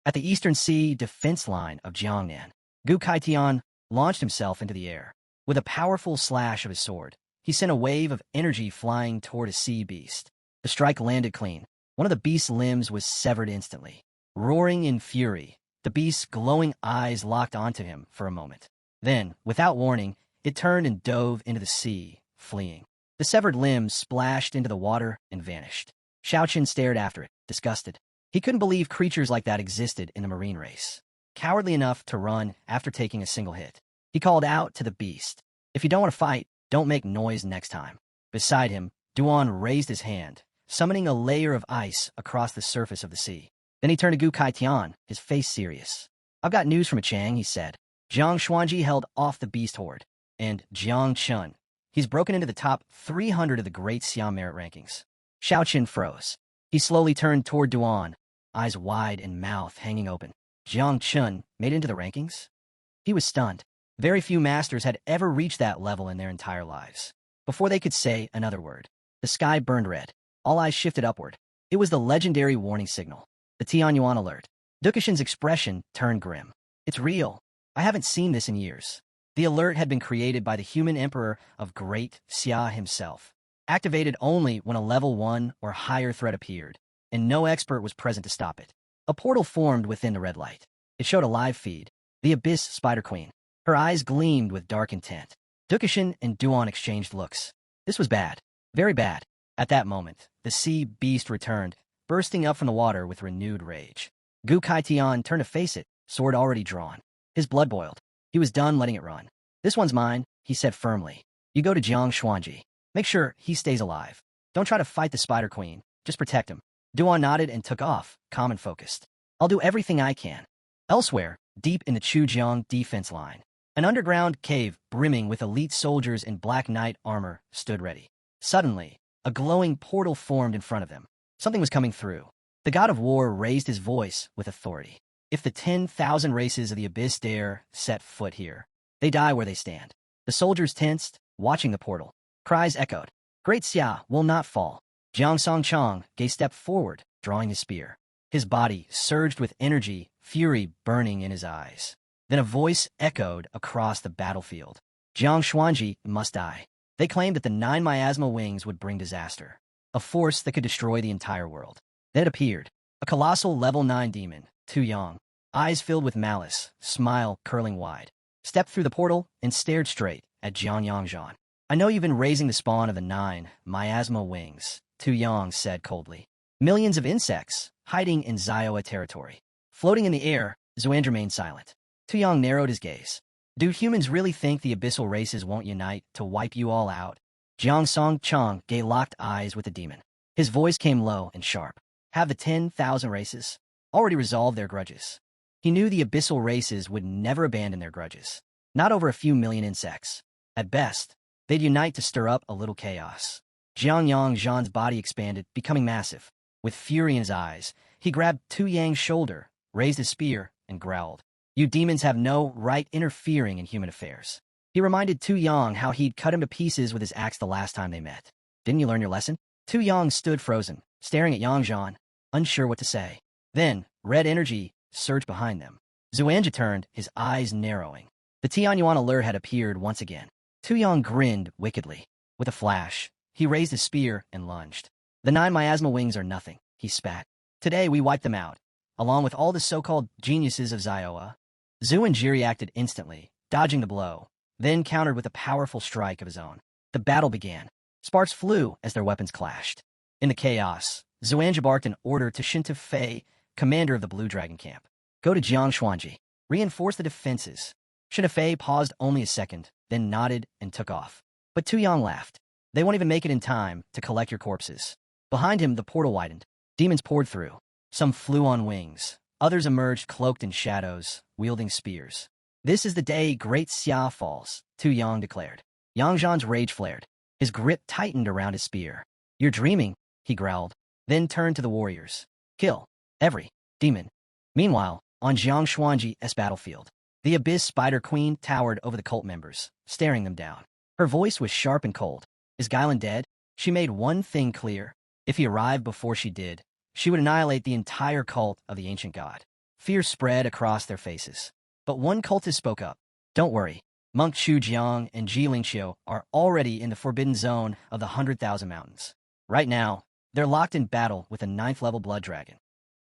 At the eastern sea defense line of Jiangnan, Gu Kaitian launched himself into the air. With a powerful slash of his sword, he sent a wave of energy flying toward a sea beast. The strike landed clean. One of the beast's limbs was severed instantly. Roaring in fury, the beast's glowing eyes locked onto him for a moment. Then, without warning, it turned and dove into the sea, fleeing. The severed limb splashed into the water and vanished. Xiaoqin stared after it, disgusted. He couldn't believe creatures like that existed in the marine race. Cowardly enough to run after taking a single hit. He called out to the beast. If you don't want to fight, don't make noise next time. Beside him, Duan raised his hand, summoning a layer of ice across the surface of the sea. Then he turned to Gu Kaitian, his face serious. I've got news from Chang, he said. Jiang Xuanji held off the beast horde. And Jiang Chun. He's broken into the top 300 of the great Siam merit rankings. Xiaoqin froze. He slowly turned toward Duan, eyes wide and mouth hanging open. Jiang Chun made it into the rankings? He was stunned. Very few masters had ever reached that level in their entire lives. Before they could say another word, the sky burned red. All eyes shifted upward. It was the legendary warning signal. The Tianyuan alert. Dukashin's expression turned grim. It's real. I haven't seen this in years. The alert had been created by the human emperor of Great Xia himself. Activated only when a level 1 or higher threat appeared, and no expert was present to stop it. A portal formed within the red light. It showed a live feed. The Abyss Spider Queen. Her eyes gleamed with dark intent. Dukashin and Duan exchanged looks. This was bad. Very bad. At that moment, the sea beast returned, bursting up from the water with renewed rage. Gu Kaitian turned to face it, sword already drawn. His blood boiled. He was done letting it run. This one's mine, he said firmly. You go to Jiang Xuanji. Make sure he stays alive. Don't try to fight the Spider Queen. Just protect him. Duan nodded and took off, calm and focused. I'll do everything I can. Elsewhere, deep in the Chujiang defense line, an underground cave brimming with elite soldiers in black knight armor stood ready. Suddenly, a glowing portal formed in front of them. Something was coming through. The god of war raised his voice with authority. If the 10,000 races of the Abyss dare set foot here, they die where they stand. The soldiers tensed, watching the portal. Cries echoed. Great Xia will not fall. Jiang Songchang stepped forward, drawing his spear. His body surged with energy, fury burning in his eyes. Then a voice echoed across the battlefield. Jiang Xuanji must die. They claimed that the 9 miasma wings would bring disaster, a force that could destroy the entire world. Then it appeared, a colossal level 9 demon, Tu Yang, eyes filled with malice, smile curling wide, stepped through the portal and stared straight at Jiang Yangzhan. I know you've been raising the spawn of the 9 miasma wings, Tu Yang said coldly. Millions of insects, hiding in Zioa territory. Floating in the air, Zuandra remained silent. Tu Yang narrowed his gaze. Do humans really think the abyssal races won't unite to wipe you all out? Jiang Song Chang Gay locked eyes with the demon. His voice came low and sharp. Have the 10,000 races already resolved their grudges? He knew the abyssal races would never abandon their grudges. Not over a few million insects. At best, they'd unite to stir up a little chaos. Jiang Yang Zhan's body expanded, becoming massive. With fury in his eyes, he grabbed Tu Yang's shoulder, raised his spear, and growled. You demons have no right interfering in human affairs. He reminded Tu Yang how he'd cut him to pieces with his axe the last time they met. Didn't you learn your lesson? Tu Yang stood frozen, staring at Yang Zhan, unsure what to say. Then, red energy surged behind them. Xuanja turned, his eyes narrowing. The Tianyuan alert had appeared once again. Tu Yang grinned wickedly. With a flash, he raised his spear and lunged. The 9 miasma wings are nothing, he spat. Today we wiped them out, along with all the so-called geniuses of Zioa. Xuanjiri acted instantly, dodging the blow, then countered with a powerful strike of his own. The battle began. Sparks flew as their weapons clashed. In the chaos, Xuanja barked an order to Shinta Fei, commander of the Blue Dragon camp. Go to Jiang Xuanji. Reinforce the defenses. Shinta Fei paused only a second, then nodded and took off. But Tu Yang laughed. They won't even make it in time to collect your corpses. Behind him, the portal widened. Demons poured through. Some flew on wings. Others emerged cloaked in shadows, wielding spears. This is the day Great Xia falls, Tu Yang declared. Yang Zhan's rage flared. His grip tightened around his spear. You're dreaming, he growled, then turned to the warriors. Kill every demon. Meanwhile, on Jiang Xuanji's battlefield, the Abyss Spider Queen towered over the cult members, staring them down. Her voice was sharp and cold. Is Gailan dead? She made one thing clear. If he arrived before she did, she would annihilate the entire cult of the ancient god. Fear spread across their faces. But one cultist spoke up. Don't worry. Monk Chu Jiang and Ji Lingqiu are already in the forbidden zone of the 100,000 mountains. Right now, they're locked in battle with a 9th-level blood dragon.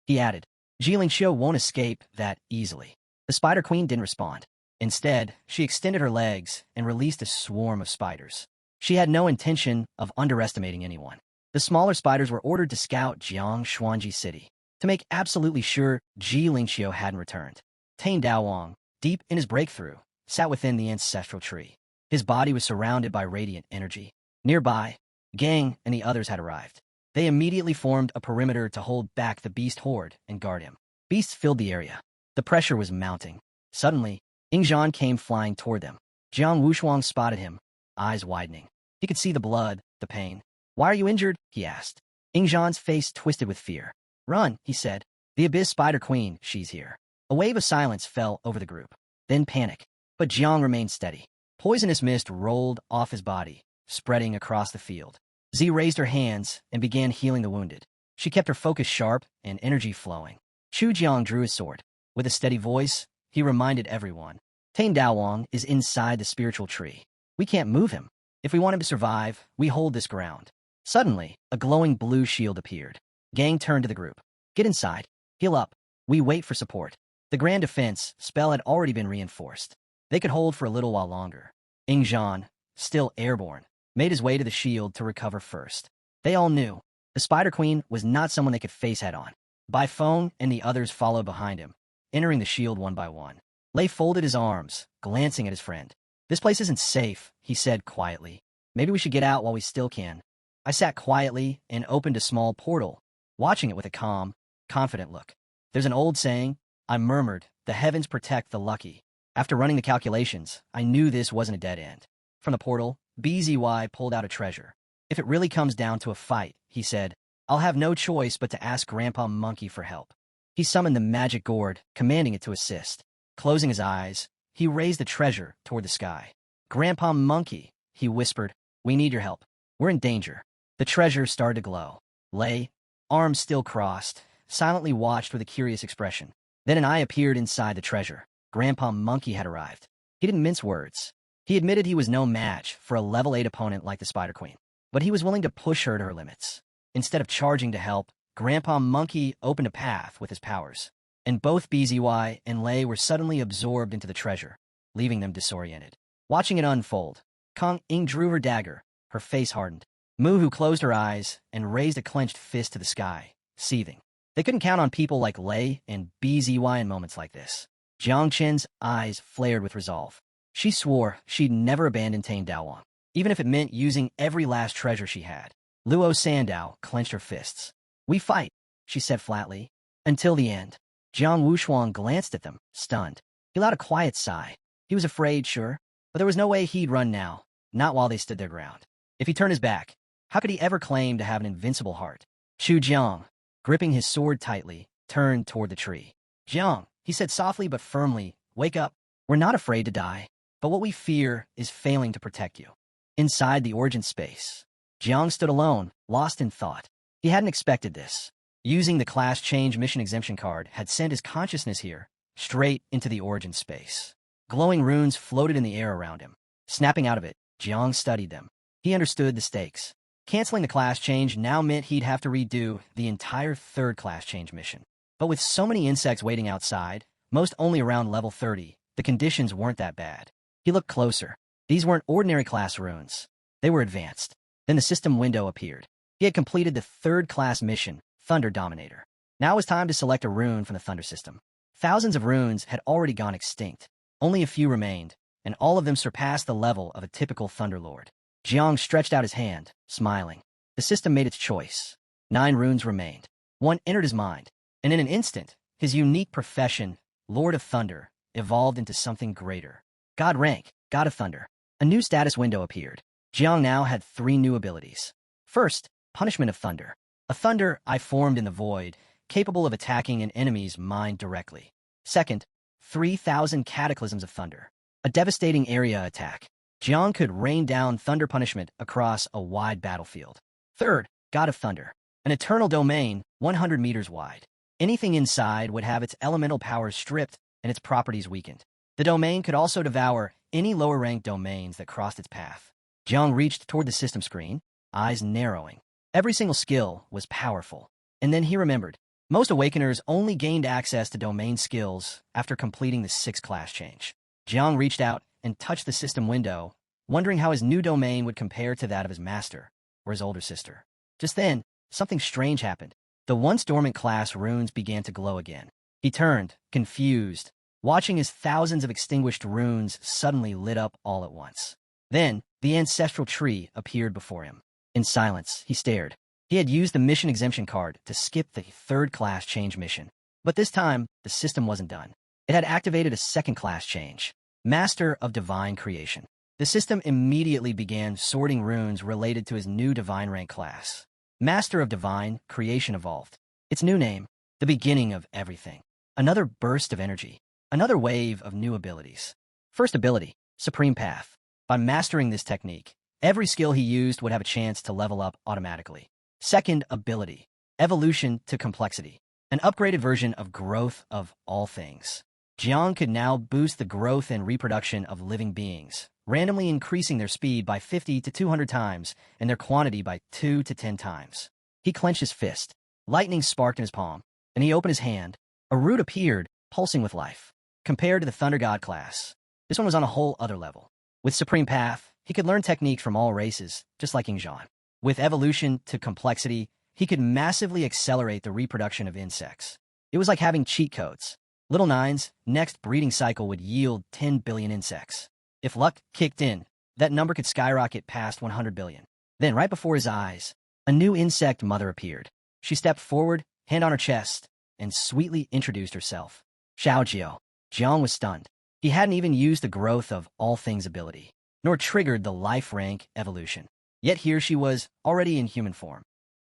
He added, Ji Lingqiu won't escape that easily. The Spider Queen didn't respond. Instead, she extended her legs and released a swarm of spiders. She had no intention of underestimating anyone. The smaller spiders were ordered to scout Jiang Xuanji City to make absolutely sure Ji Lingqiu hadn't returned. Tane Daowang, deep in his breakthrough, sat within the ancestral tree. His body was surrounded by radiant energy. Nearby, Gang and the others had arrived. They immediately formed a perimeter to hold back the beast horde and guard him. Beasts filled the area. The pressure was mounting. Suddenly, Ingzhan came flying toward them. Jiang Wushuang spotted him, eyes widening. He could see the blood, the pain. Why are you injured? He asked. Ingzhan's face twisted with fear. Run, he said. The Abyss Spider Queen, she's here. A wave of silence fell over the group. Then panic. But Jiang remained steady. Poisonous mist rolled off his body, spreading across the field. Z raised her hands and began healing the wounded. She kept her focus sharp and energy flowing. Chu Jiang drew his sword. With a steady voice, he reminded everyone. Tane Daowang is inside the spiritual tree. We can't move him. If we want him to survive, we hold this ground. Suddenly, a glowing blue shield appeared. Gang turned to the group. Get inside. Heal up. We wait for support. The Grand Defense spell had already been reinforced. They could hold for a little while longer. Ingzhan, still airborne, made his way to the shield to recover first. They all knew the Spider Queen was not someone they could face head-on. Bai Feng and the others followed behind him, entering the shield one by one. Lei folded his arms, glancing at his friend. This place isn't safe, he said quietly. Maybe we should get out while we still can. I sat quietly and opened a small portal, watching it with a calm, confident look. There's an old saying, I murmured, the heavens protect the lucky. After running the calculations, I knew this wasn't a dead end. From the portal, BZY pulled out a treasure. If it really comes down to a fight, he said, I'll have no choice but to ask Grandpa Monkey for help. He summoned the magic gourd, commanding it to assist. Closing his eyes, he raised the treasure toward the sky. Grandpa Monkey, he whispered, we need your help. We're in danger. The treasure started to glow. Lei, arms still crossed, silently watched with a curious expression. Then an eye appeared inside the treasure. Grandpa Monkey had arrived. He didn't mince words. He admitted he was no match for a level 8 opponent like the Spider Queen, but he was willing to push her to her limits. Instead of charging to help, Grandpa Monkey opened a path with his powers, and both BZY and Lei were suddenly absorbed into the treasure, leaving them disoriented. Watching it unfold, Kong Ing drew her dagger, her face hardened. Muhu closed her eyes and raised a clenched fist to the sky, seething. They couldn't count on people like Lei and BZY in moments like this. Jiang Chen's eyes flared with resolve. She swore she'd never abandon Tane Daowang, even if it meant using every last treasure she had. Luo Sandao clenched her fists. "We fight," she said flatly. "Until the end." Jiang Wushuang glanced at them, stunned. He let out a quiet sigh. He was afraid, sure, but there was no way he'd run now, not while they stood their ground. If he turned his back, how could he ever claim to have an invincible heart? Chu Jiang, gripping his sword tightly, turned toward the tree. "Jiang," he said softly but firmly, "wake up. We're not afraid to die, but what we fear is failing to protect you." Inside the origin space, Jiang stood alone, lost in thought. He hadn't expected this. Using the class change mission exemption card had sent his consciousness here, straight into the origin space. Glowing runes floated in the air around him. Snapping out of it, Jiang studied them. He understood the stakes. Canceling the class change now meant he'd have to redo the entire third class change mission. But with so many insects waiting outside, most only around level 30, the conditions weren't that bad. He looked closer. These weren't ordinary class runes. They were advanced. Then the system window appeared. He had completed the third class mission, Thunder Dominator. Now it was time to select a rune from the Thunder system. Thousands of runes had already gone extinct. Only a few remained, and all of them surpassed the level of a typical Thunderlord. Jiang stretched out his hand, smiling. The system made its choice. 9 runes remained. One entered his mind, and in an instant, his unique profession, Lord of Thunder, evolved into something greater. God rank, God of Thunder. A new status window appeared. Jiang now had 3 new abilities. First, Punishment of Thunder. A thunder eye formed in the void, capable of attacking an enemy's mind directly. Second, 3,000 Cataclysms of Thunder. A devastating area attack. Jiang could rain down thunder punishment across a wide battlefield. Third, God of Thunder. An eternal domain, 100 meters wide. Anything inside would have its elemental powers stripped and its properties weakened. The domain could also devour any lower-ranked domains that crossed its path. Jiang reached toward the system screen, eyes narrowing. Every single skill was powerful. And then he remembered. Most Awakeners only gained access to domain skills after completing the 6th class change. Jiang reached out and touched the system window, wondering how his new domain would compare to that of his master, or his older sister. Just then, something strange happened. The once dormant class runes began to glow again. He turned, confused, watching as thousands of extinguished runes suddenly lit up all at once. Then, the ancestral tree appeared before him. In silence, he stared. He had used the mission exemption card to skip the 3rd class change mission. But this time, the system wasn't done. It had activated a 2nd class change, Master of Divine Creation. The system immediately began sorting runes related to his new divine rank class. Master of Divine Creation evolved. Its new name, the beginning of everything. Another burst of energy. Another wave of new abilities. First ability, Supreme Path. By mastering this technique, every skill he used would have a chance to level up automatically. Second ability, Evolution to Complexity. An upgraded version of Growth of All Things. Jiang could now boost the growth and reproduction of living beings, randomly increasing their speed by 50 to 200 times and their quantity by 2 to 10 times. He clenched his fist. Lightning sparked in his palm, and he opened his hand. A root appeared, pulsing with life. Compared to the Thunder God class, this one was on a whole other level. With Supreme Path, he could learn techniques from all races, just like Yingzhan. With Evolution to Complexity, he could massively accelerate the reproduction of insects. It was like having cheat codes. Little Nine's next breeding cycle would yield 10 billion insects. If luck kicked in, that number could skyrocket past 100 billion. Then, right before his eyes, a new insect mother appeared. She stepped forward, hand on her chest, and sweetly introduced herself. Xiaojiao. Jiang was stunned. He hadn't even used the Growth of All Things ability, nor triggered the life rank evolution. Yet here she was, already in human form.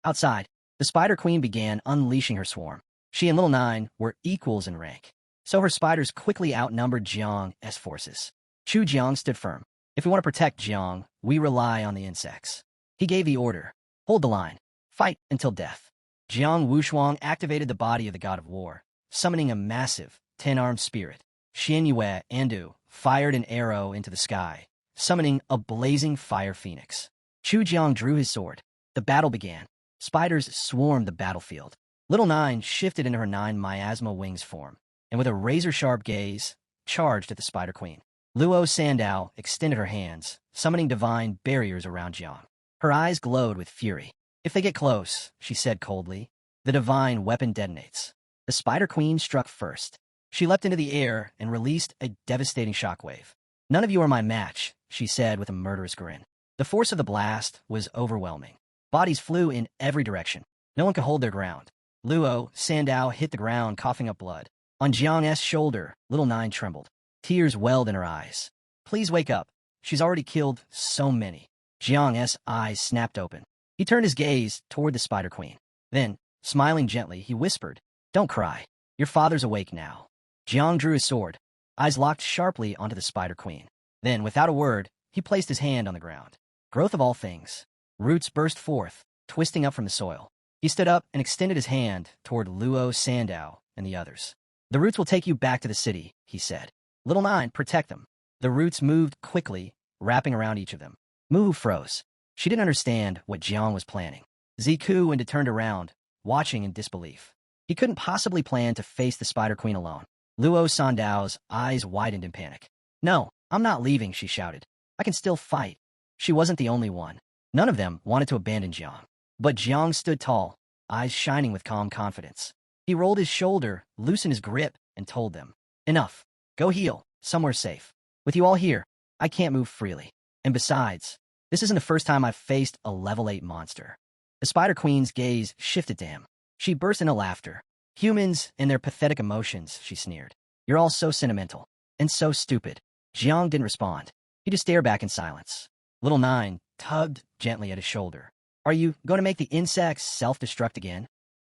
Outside, the Spider Queen began unleashing her swarm. She and Little Nine were equals in rank, so her spiders quickly outnumbered Jiang's forces. Chu Jiang stood firm. If we want to protect Jiang, we rely on the insects. He gave the order. Hold the line. Fight until death. Jiang Wushuang activated the body of the god of war, summoning a massive, 10-armed spirit. Xian Yue Andu fired an arrow into the sky, summoning a blazing fire phoenix. Chu Jiang drew his sword. The battle began. Spiders swarmed the battlefield. Little Nine shifted into her 9 miasma wings form, and with a razor-sharp gaze, charged at the Spider Queen. Luo Sandao extended her hands, summoning divine barriers around Jiang. Her eyes glowed with fury. If they get close, she said coldly, the divine weapon detonates. The Spider Queen struck first. She leapt into the air and released a devastating shockwave. None of you are my match, she said with a murderous grin. The force of the blast was overwhelming. Bodies flew in every direction. No one could hold their ground. Luo, Sandow hit the ground, coughing up blood. On Jiang's shoulder, little Nine trembled. Tears welled in her eyes. Please wake up. She's already killed so many. Jiang's eyes snapped open. He turned his gaze toward the Spider Queen. Then, smiling gently, he whispered, Don't cry. Your father's awake now. Jiang drew his sword, eyes locked sharply onto the Spider Queen. Then, without a word, he placed his hand on the ground. Growth of all things. Roots burst forth, twisting up from the soil. He stood up and extended his hand toward Luo, Sandow, and the others. The roots will take you back to the city, he said. Little Nine, protect them. The roots moved quickly, wrapping around each of them. Muhu froze. She didn't understand what Jiang was planning. Ziku and turned around, watching in disbelief. He couldn't possibly plan to face the Spider Queen alone. Luo Sandow's eyes widened in panic. No, I'm not leaving, she shouted. I can still fight. She wasn't the only one. None of them wanted to abandon Jiang. But Jiang stood tall, eyes shining with calm confidence. He rolled his shoulder, loosened his grip, and told them, Enough. Go heal, somewhere safe. With you all here, I can't move freely. And besides, this isn't the first time I've faced a level 8 monster. The Spider Queen's gaze shifted to him. She burst into laughter. Humans and their pathetic emotions, she sneered. You're all so sentimental. And so stupid. Jiang didn't respond. He just stared back in silence. Little Nine tugged gently at his shoulder. Are you going to make the insects self-destruct again?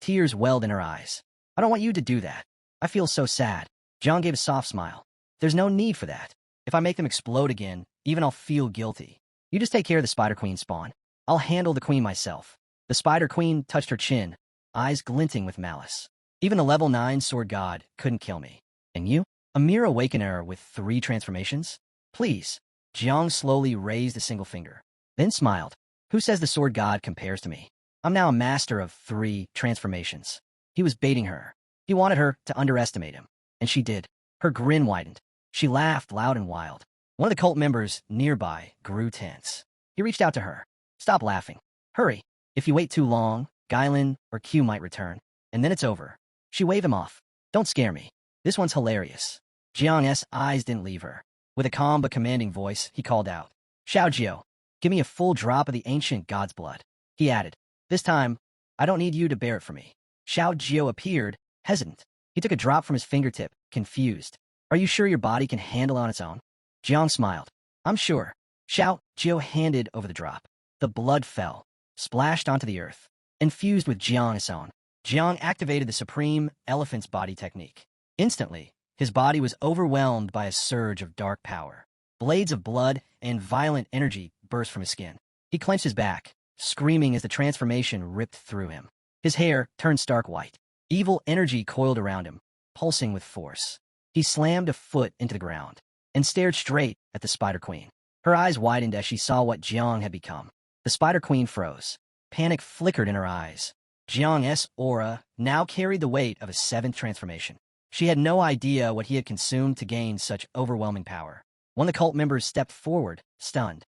Tears welled in her eyes. I don't want you to do that. I feel so sad. Jiang gave a soft smile. There's no need for that. If I make them explode again, even I'll feel guilty. You just take care of the Spider Queen spawn. I'll handle the queen myself. The Spider Queen touched her chin, eyes glinting with malice. Even the level 9 sword god couldn't kill me. And you? A mere awakener with 3 transformations? Please. Jiang slowly raised a single finger, then smiled. Who says the sword god compares to me? I'm now a master of 3 transformations. He was baiting her. He wanted her to underestimate him. And she did. Her grin widened. She laughed loud and wild. One of the cult members nearby grew tense. He reached out to her. Stop laughing. Hurry. If you wait too long, Gailin or Q might return. And then it's over. She waved him off. Don't scare me. This one's hilarious. Jiang's eyes didn't leave her. With a calm but commanding voice, he called out, Xiaojiu, give me a full drop of the ancient god's blood. He added, This time, I don't need you to bear it for me. Xiaojiu appeared, hesitant. He took a drop from his fingertip, confused. Are you sure your body can handle on its own? Jiang smiled. I'm sure. Xiaojiu handed over the drop. The blood fell, splashed onto the earth, infused with Jiang's own. Jiang activated the supreme elephant's body technique. Instantly, his body was overwhelmed by a surge of dark power. Blades of blood and violent energy burst from his skin. He clenched his back, screaming as the transformation ripped through him. His hair turned stark white. Evil energy coiled around him, pulsing with force. He slammed a foot into the ground and stared straight at the Spider Queen. Her eyes widened as she saw what Jiang had become. The Spider Queen froze. Panic flickered in her eyes. Jiang's aura now carried the weight of a 7th transformation. She had no idea what he had consumed to gain such overwhelming power. One of the cult members stepped forward, stunned.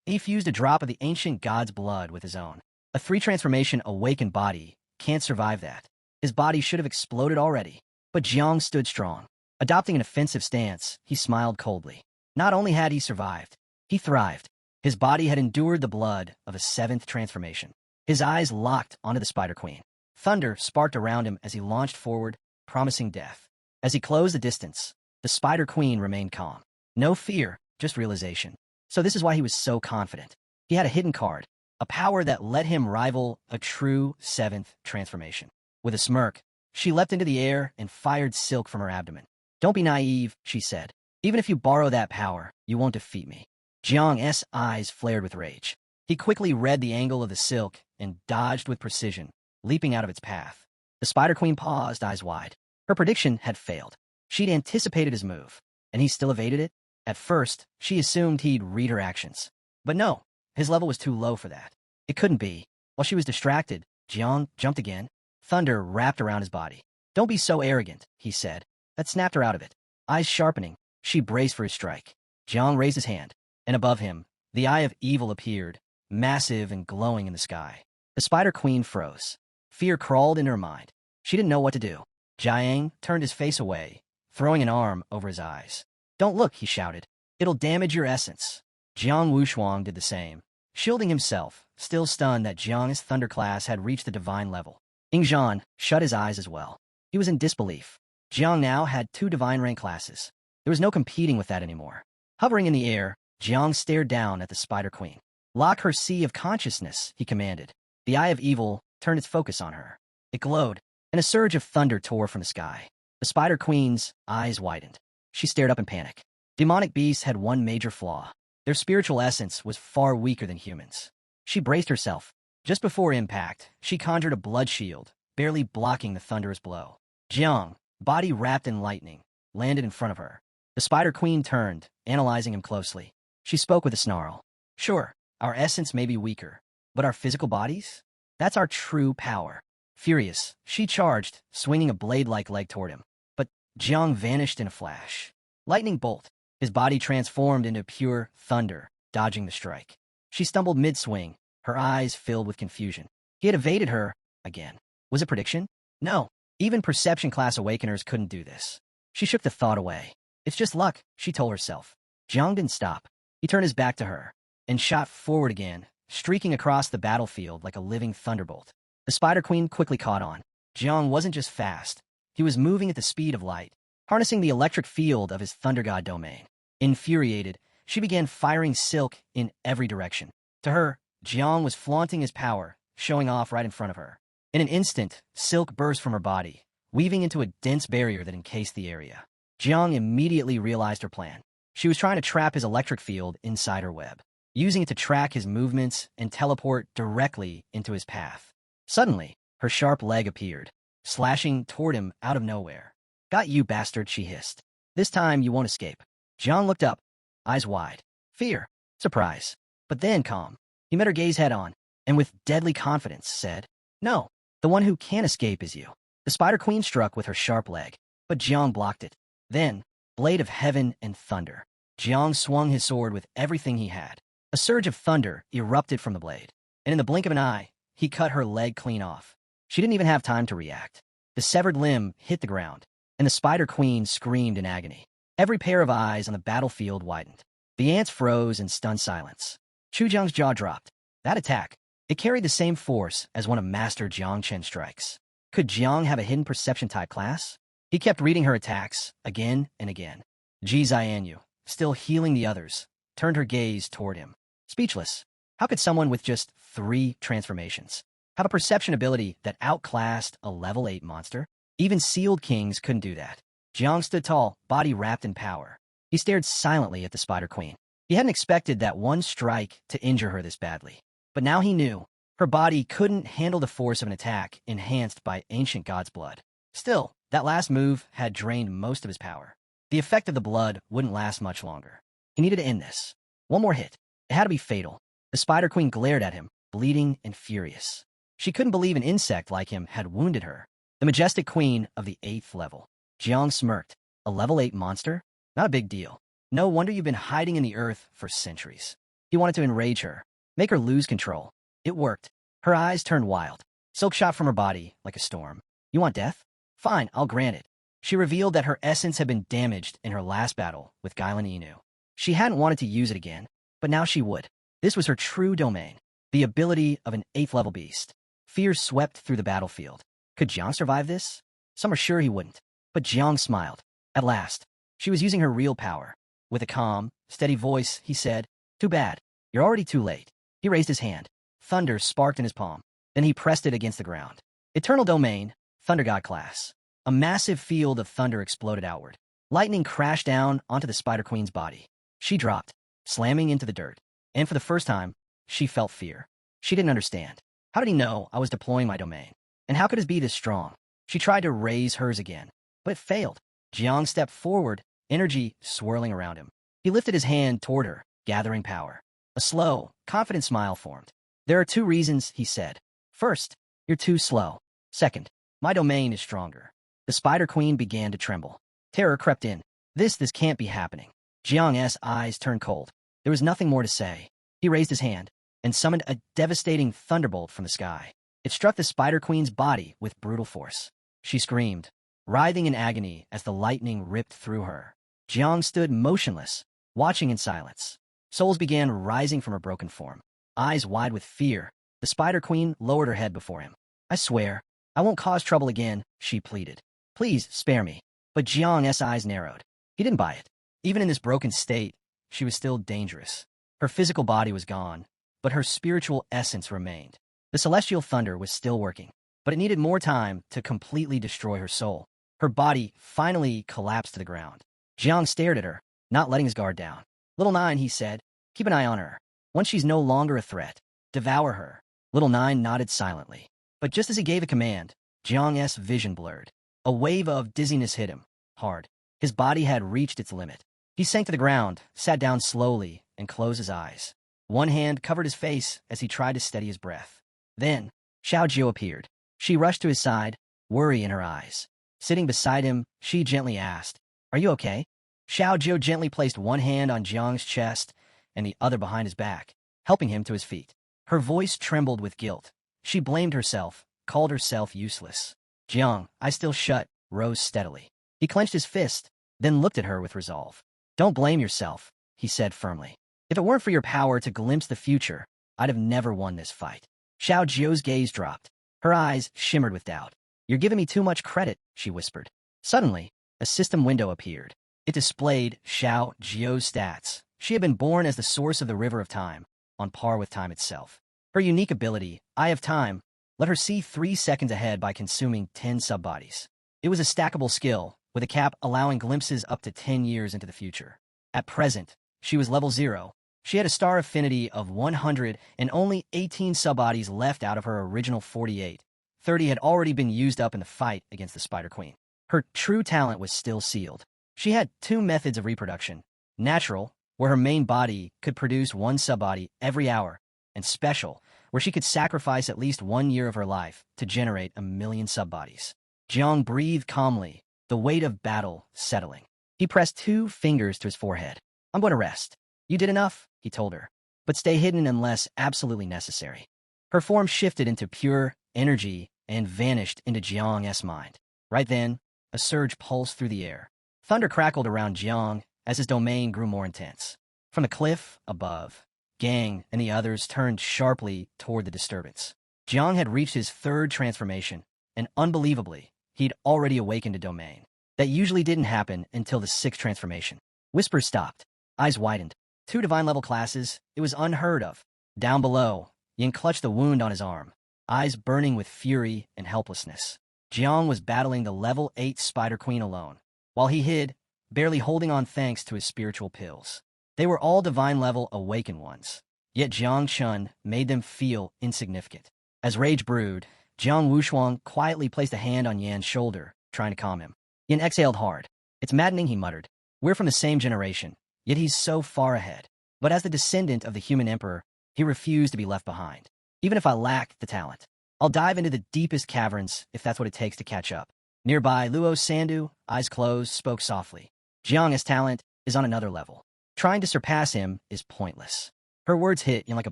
He fused a drop of the ancient god's blood with his own. A 3-transformation awakened body can't survive that. His body should have exploded already. But Jiang stood strong. Adopting an offensive stance, he smiled coldly. Not only had he survived, he thrived. His body had endured the blood of a 7th transformation. His eyes locked onto the Spider Queen. Thunder sparked around him as he launched forward, promising death. As he closed the distance, the Spider Queen remained calm. No fear, just realization. So this is why he was so confident. He had a hidden card, a power that let him rival a true 7th transformation. With a smirk, she leapt into the air and fired silk from her abdomen. Don't be naive, she said. Even if you borrow that power, you won't defeat me. Jiang's eyes flared with rage. He quickly read the angle of the silk and dodged with precision, leaping out of its path. The Spider Queen paused, eyes wide. Her prediction had failed. She'd anticipated his move, and he still evaded it. At first, she assumed he'd read her actions. But no, his level was too low for that. It couldn't be. While she was distracted, Jiang jumped again. Thunder wrapped around his body. Don't be so arrogant, he said. That snapped her out of it. Eyes sharpening, she braced for his strike. Jiang raised his hand, and above him, the eye of evil appeared, massive and glowing in the sky. The Spider Queen froze. Fear crawled into her mind. She didn't know what to do. Jiang turned his face away, throwing an arm over his eyes. Don't look, he shouted. It'll damage your essence. Jiang Wushuang did the same, shielding himself, still stunned that Jiang's thunder class had reached the divine level. Ingzhan shut his eyes as well. He was in disbelief. Jiang now had 2 divine rank classes. There was no competing with that anymore. Hovering in the air, Jiang stared down at the Spider Queen. Lock her sea of consciousness, he commanded. The eye of evil turned its focus on her. It glowed, and a surge of thunder tore from the sky. The Spider Queen's eyes widened. She stared up in panic. Demonic beasts had one major flaw. Their spiritual essence was far weaker than humans. She braced herself. Just before impact, she conjured a blood shield, barely blocking the thunderous blow. Jiang, body wrapped in lightning, landed in front of her. The Spider Queen turned, analyzing him closely. She spoke with a snarl. Sure, our essence may be weaker, but our physical bodies? That's our true power. Furious, she charged, swinging a blade-like leg toward him. But Jiang vanished in a flash. Lightning bolt. His body transformed into pure thunder, dodging the strike. She stumbled mid-swing, her eyes filled with confusion. He had evaded her, again. Was it prediction? No. Even perception class awakeners couldn't do this. She shook the thought away. It's just luck, she told herself. Jiang didn't stop. He turned his back to her and shot forward again, streaking across the battlefield like a living thunderbolt. The Spider Queen quickly caught on. Jiang wasn't just fast. He was moving at the speed of light, harnessing the electric field of his Thunder God domain. Infuriated, she began firing silk in every direction. To her, Jiang was flaunting his power, showing off right in front of her. In an instant, silk burst from her body, weaving into a dense barrier that encased the area. Jiang immediately realized her plan. She was trying to trap his electric field inside her web, using it to track his movements and teleport directly into his path. Suddenly, her sharp leg appeared, slashing toward him out of nowhere. Got you, bastard, she hissed. This time you won't escape. Jiang looked up, eyes wide. Fear, surprise, but then calm. He met her gaze head-on, and with deadly confidence said, No, the one who can't escape is you. The Spider Queen struck with her sharp leg, but Jiang blocked it. Then, blade of heaven and thunder. Jiang swung his sword with everything he had. A surge of thunder erupted from the blade, and in the blink of an eye, he cut her leg clean off. She didn't even have time to react. The severed limb hit the ground, and the Spider Queen screamed in agony. Every pair of eyes on the battlefield widened. The ants froze in stunned silence. Chu Jiang's jaw dropped. That attack, it carried the same force as one of Master Jiang Chen's strikes. Could Jiang have a hidden perception-type class? He kept reading her attacks, again and again. Ji Xianyu, still healing the others, turned her gaze toward him. Speechless. How could someone with just 3 transformations have a perception ability that outclassed a level 8 monster? Even sealed kings couldn't do that. Jiang stood tall, body wrapped in power. He stared silently at the Spider Queen. He hadn't expected that one strike to injure her this badly. But now he knew. Her body couldn't handle the force of an attack enhanced by ancient god's blood. Still, that last move had drained most of his power. The effect of the blood wouldn't last much longer. He needed to end this. One more hit. It had to be fatal. The Spider Queen glared at him, bleeding and furious. She couldn't believe an insect like him had wounded her. The majestic queen of the 8th level. Jiang smirked. A level 8 monster? Not a big deal. No wonder you've been hiding in the earth for centuries. He wanted to enrage her, make her lose control. It worked. Her eyes turned wild. Silk shot from her body like a storm. You want death? Fine, I'll grant it. She revealed that her essence had been damaged in her last battle with Gailan Inu. She hadn't wanted to use it again, but now she would. This was her true domain, the ability of an 8th level beast. Fear swept through the battlefield. Could Jiang survive this? Some were sure he wouldn't. But Jiang smiled. At last, she was using her real power. With a calm, steady voice, he said, Too bad. You're already too late. He raised his hand. Thunder sparked in his palm. Then he pressed it against the ground. Eternal Domain, Thunder God class. A massive field of thunder exploded outward. Lightning crashed down onto the Spider Queen's body. She dropped, slamming into the dirt. And for the first time, she felt fear. She didn't understand. How did he know I was deploying my domain? And how could his be this strong? She tried to raise hers again, but it failed. Jiang stepped forward, energy swirling around him. He lifted his hand toward her, gathering power. A slow, confident smile formed. There are 2 reasons, he said. First, you're too slow. Second, my domain is stronger. The Spider Queen began to tremble. Terror crept in. This can't be happening. Jiang's eyes turned cold. There was nothing more to say. He raised his hand and summoned a devastating thunderbolt from the sky. It struck the Spider Queen's body with brutal force. She screamed, writhing in agony as the lightning ripped through her. Jiang stood motionless, watching in silence. Souls began rising from her broken form. Eyes wide with fear, the Spider Queen lowered her head before him. I swear, I won't cause trouble again, she pleaded. Please, spare me. But Jiang's eyes narrowed. He didn't buy it. Even in this broken state, she was still dangerous. Her physical body was gone, but her spiritual essence remained. The celestial thunder was still working, but it needed more time to completely destroy her soul. Her body finally collapsed to the ground. Jiang stared at her, not letting his guard down. Little Nine, he said, keep an eye on her. Once she's no longer a threat, devour her. Little Nine nodded silently. But just as he gave a command, Jiang's vision blurred. A wave of dizziness hit him, hard. His body had reached its limit. He sank to the ground, sat down slowly, and closed his eyes. One hand covered his face as he tried to steady his breath. Then, Xiao Jiu appeared. She rushed to his side, worry in her eyes. Sitting beside him, she gently asked, Are you okay? Xiao Jiu gently placed one hand on Jiang's chest and the other behind his back, helping him to his feet. Her voice trembled with guilt. She blamed herself, called herself useless. Jiang, I still shut, rose steadily. He clenched his fist, then looked at her with resolve. Don't blame yourself, he said firmly. If it weren't for your power to glimpse the future, I'd have never won this fight. Xiao Jiu's gaze dropped. Her eyes shimmered with doubt. You're giving me too much credit, she whispered. Suddenly, a system window appeared. It displayed Xiao Jiu's stats. She had been born as the source of the river of time, on par with time itself. Her unique ability, Eye of Time, let her see 3 seconds ahead by consuming 10 subbodies. It was a stackable skill, with a cap allowing glimpses up to 10 years into the future. At present, she was level 0. She had a star affinity of 100 and only 18 subbodies left out of her original 48. 30 had already been used up in the fight against the Spider Queen. Her true talent was still sealed. She had 2 methods of reproduction. Natural, where her main body could produce 1 subbody every hour, and special, where she could sacrifice at least 1 year of her life to generate 1,000,000 subbodies. Jiang breathed calmly, the weight of battle settling. He pressed 2 fingers to his forehead. I'm going to rest. You did enough, he told her, but stay hidden unless absolutely necessary. Her form shifted into pure energy and vanished into Jiang's mind. Right then, a surge pulsed through the air. Thunder crackled around Jiang as his domain grew more intense. From the cliff above, Gang and the others turned sharply toward the disturbance. Jiang had reached his 3rd transformation, and unbelievably, he'd already awakened a domain. That usually didn't happen until the 6th transformation. Whispers stopped. Eyes widened. 2 divine-level classes, it was unheard of. Down below, Yin clutched the wound on his arm, eyes burning with fury and helplessness. Jiang was battling the level 8 Spider Queen alone, while he hid, barely holding on thanks to his spiritual pills. They were all divine-level awakened ones, yet Jiang Chun made them feel insignificant. As rage brewed, Jiang Wushuang quietly placed a hand on Yan's shoulder, trying to calm him. Yan exhaled hard. It's maddening, he muttered. We're from the same generation, yet he's so far ahead. But as the descendant of the human emperor, he refused to be left behind. Even if I lack the talent, I'll dive into the deepest caverns if that's what it takes to catch up. Nearby, Luo Sandu, eyes closed, spoke softly. Jiang's talent is on another level. Trying to surpass him is pointless. Her words hit Yin like a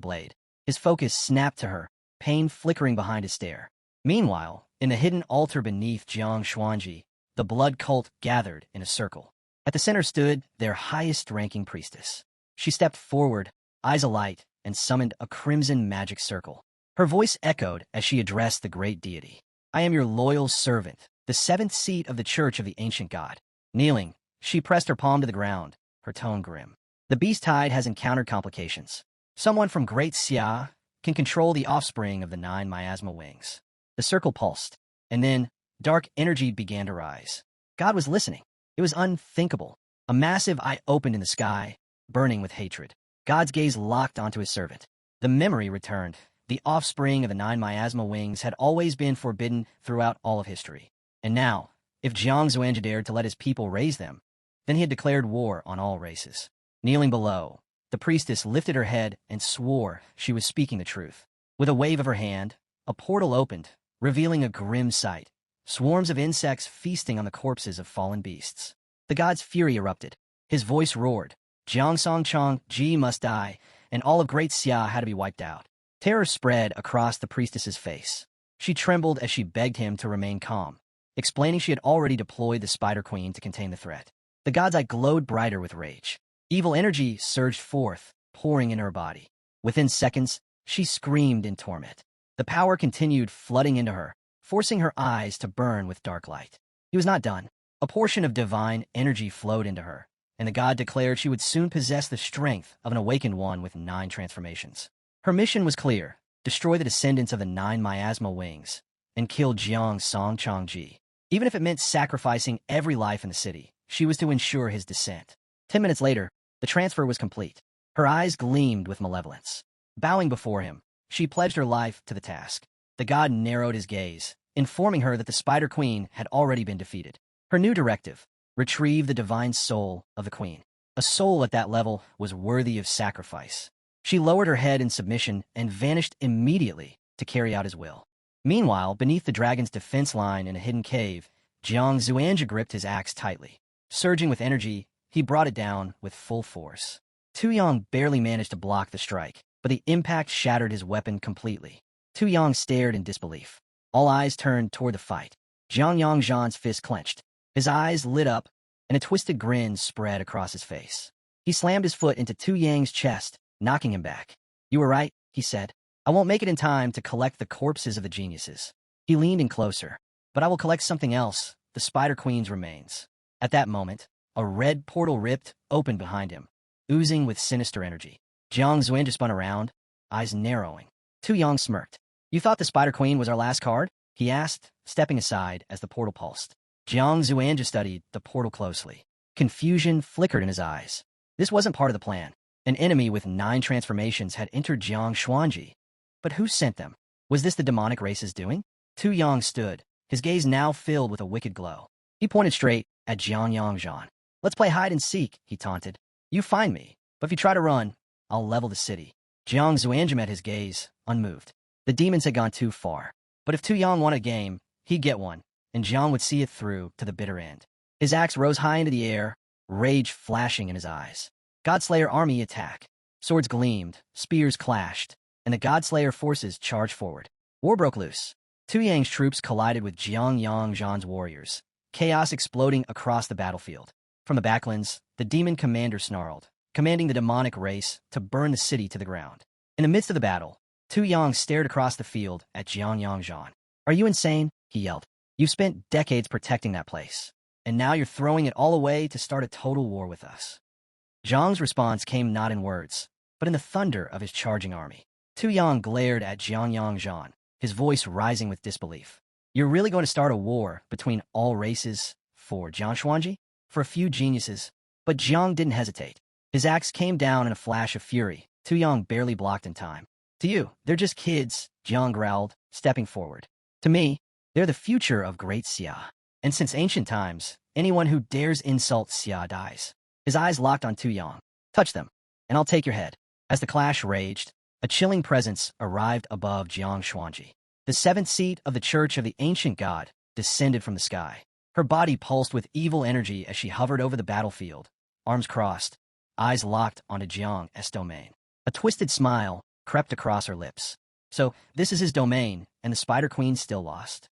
blade. His focus snapped to her, pain flickering behind his stare. Meanwhile, in the hidden altar beneath Jiang Xuanji, the blood cult gathered in a circle. At the center stood their highest-ranking priestess. She stepped forward, eyes alight, and summoned a crimson magic circle. Her voice echoed as she addressed the great deity. I am your loyal servant, the 7th seat of the Church of the Ancient God. Kneeling, she pressed her palm to the ground, her tone grim. The beast tide has encountered complications. Someone from Great Xia can control the offspring of the 9 miasma wings. The circle pulsed, and then dark energy began to rise. God was listening. It was unthinkable. A massive eye opened in the sky, burning with hatred. God's gaze locked onto his servant. The memory returned. The offspring of the 9 miasma wings had always been forbidden throughout all of history. And now, if Jiang Xuanji dared to let his people raise them, then he had declared war on all races. Kneeling below, the priestess lifted her head and swore she was speaking the truth. With a wave of her hand, a portal opened, revealing a grim sight. Swarms of insects feasting on the corpses of fallen beasts. The god's fury erupted. His voice roared. Jiang Songchong, Ji must die, and all of Great Xia had to be wiped out. Terror spread across the priestess's face. She trembled as she begged him to remain calm, explaining she had already deployed the Spider Queen to contain the threat. The god's eye glowed brighter with rage. Evil energy surged forth, pouring in her body. Within seconds, she screamed in torment. The power continued flooding into her, forcing her eyes to burn with dark light. He was not done. A portion of divine energy flowed into her, and the god declared she would soon possess the strength of an awakened one with 9 transformations. Her mission was clear: destroy the descendants of the 9 miasma wings and kill Jiang Songchangji. Even if it meant sacrificing every life in the city, she was to ensure his descent. 10 minutes later, the transfer was complete. Her eyes gleamed with malevolence. Bowing before him, she pledged her life to the task. The god narrowed his gaze, informing her that the Spider Queen had already been defeated. Her new directive: retrieve the divine soul of the queen. A soul at that level was worthy of sacrifice. She lowered her head in submission and vanished immediately to carry out his will. Meanwhile, beneath the dragon's defense line in a hidden cave, Jiang Zuanja gripped his axe tightly. Surging with energy, he brought it down with full force. Tu Yang barely managed to block the strike, but the impact shattered his weapon completely. Tu Yang stared in disbelief. All eyes turned toward the fight. Jiang Yangzhan's fist clenched. His eyes lit up, and a twisted grin spread across his face. He slammed his foot into Tu Yang's chest, knocking him back. "You were right," he said. "I won't make it in time to collect the corpses of the geniuses." He leaned in closer. "But I will collect something else, the Spider Queen's remains." At that moment, a red portal ripped open behind him, oozing with sinister energy. Jiang Zuanja spun around, eyes narrowing. Tu Yang smirked. "You thought the Spider Queen was our last card?" he asked, stepping aside as the portal pulsed. Jiang Zuanja studied the portal closely. Confusion flickered in his eyes. This wasn't part of the plan. An enemy with 9 transformations had entered Jiang Xuanji. But who sent them? Was this the demonic race's doing? Tu Yang stood, his gaze now filled with a wicked glow. He pointed straight at Jiang Yangzhan. "Let's play hide and seek," he taunted. "You find me, but if you try to run, I'll level the city." Jiang Zuanja met his gaze, unmoved. The demons had gone too far. But if Tu Yang wanted a game, he'd get one, and Jiang would see it through to the bitter end. His axe rose high into the air, rage flashing in his eyes. Godslayer army attack. Swords gleamed, spears clashed, and the Godslayer forces charged forward. War broke loose. Tu Yang's troops collided with Jiang Yangzhan's warriors, chaos exploding across the battlefield. From the backlands, the demon commander snarled, commanding the demonic race to burn the city to the ground. In the midst of the battle, Tu Yang stared across the field at Jiang Yangzhan. "Are you insane?" he yelled. "You've spent decades protecting that place, and now you're throwing it all away to start a total war with us." Jiang's response came not in words, but in the thunder of his charging army. Tu Yang glared at Jiang Yangzhan, his voice rising with disbelief. "You're really going to start a war between all races for Jiang Xuanji? For a few geniuses?" But Jiang didn't hesitate. His axe came down in a flash of fury. Tu Yang barely blocked in time. "To you, they're just kids," Jiang growled, stepping forward. "To me, they're the future of Great Xia. And since ancient times, anyone who dares insult Xia dies." His eyes locked on Tu Yang. "Touch them, and I'll take your head." As the clash raged, a chilling presence arrived above Jiang Xuanji. The 7th seat of the Church of the Ancient God descended from the sky. Her body pulsed with evil energy as she hovered over the battlefield, arms crossed, eyes locked onto Jiang's domain. A twisted smile crept across her lips. So, this is his domain, and the Spider Queen still lost.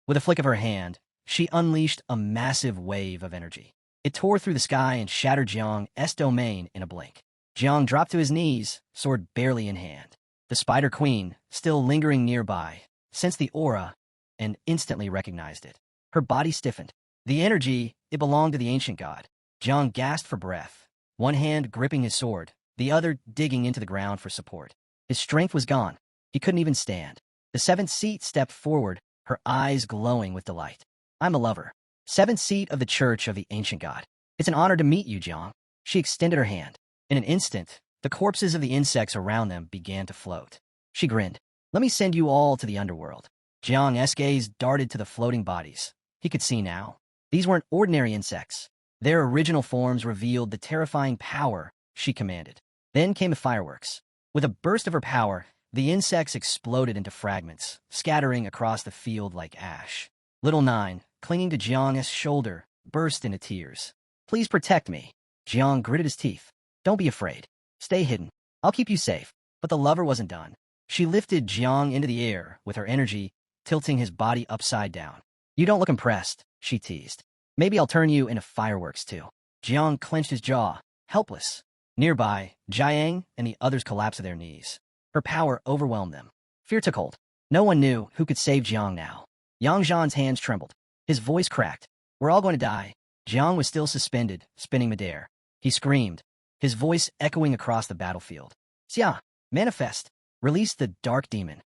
With a flick of her hand, she unleashed a massive wave of energy. It tore through the sky and shattered Jiang's domain in a blink. Jiang dropped to his knees, sword barely in hand. The Spider Queen, still lingering nearby, sensed the aura and instantly recognized it. Her body stiffened. The energy, it belonged to the ancient god. Jiang gasped for breath, one hand gripping his sword, the other digging into the ground for support. His strength was gone. He couldn't even stand. The 7th seat stepped forward, her eyes glowing with delight. "I'm a lover. 7th seat of the Church of the Ancient God. It's an honor to meet you, Jiang." She extended her hand. In an instant, the corpses of the insects around them began to float. She grinned. "Let me send you all to the underworld." Jiang's gaze darted to the floating bodies. He could see now. These weren't ordinary insects. Their original forms revealed the terrifying power she commanded. Then came the fireworks. With a burst of her power, the insects exploded into fragments, scattering across the field like ash. Little Nine, clinging to Jiang's shoulder, burst into tears. "Please protect me." Jiang gritted his teeth. "Don't be afraid. Stay hidden. I'll keep you safe." But the lover wasn't done. She lifted Jiang into the air with her energy, tilting his body upside down. "You don't look impressed," she teased. "Maybe I'll turn you into fireworks too." Jiang clenched his jaw. helpless. Nearby, Jiang and the others collapsed to their knees. Her power overwhelmed them. Fear took hold. No one knew who could save Jiang now. Yang Zhan's hands trembled. His voice cracked. We're all going to die. Jiang was still suspended, spinning midair. He screamed, his voice echoing across the battlefield. Xia, manifest. Release the dark demon.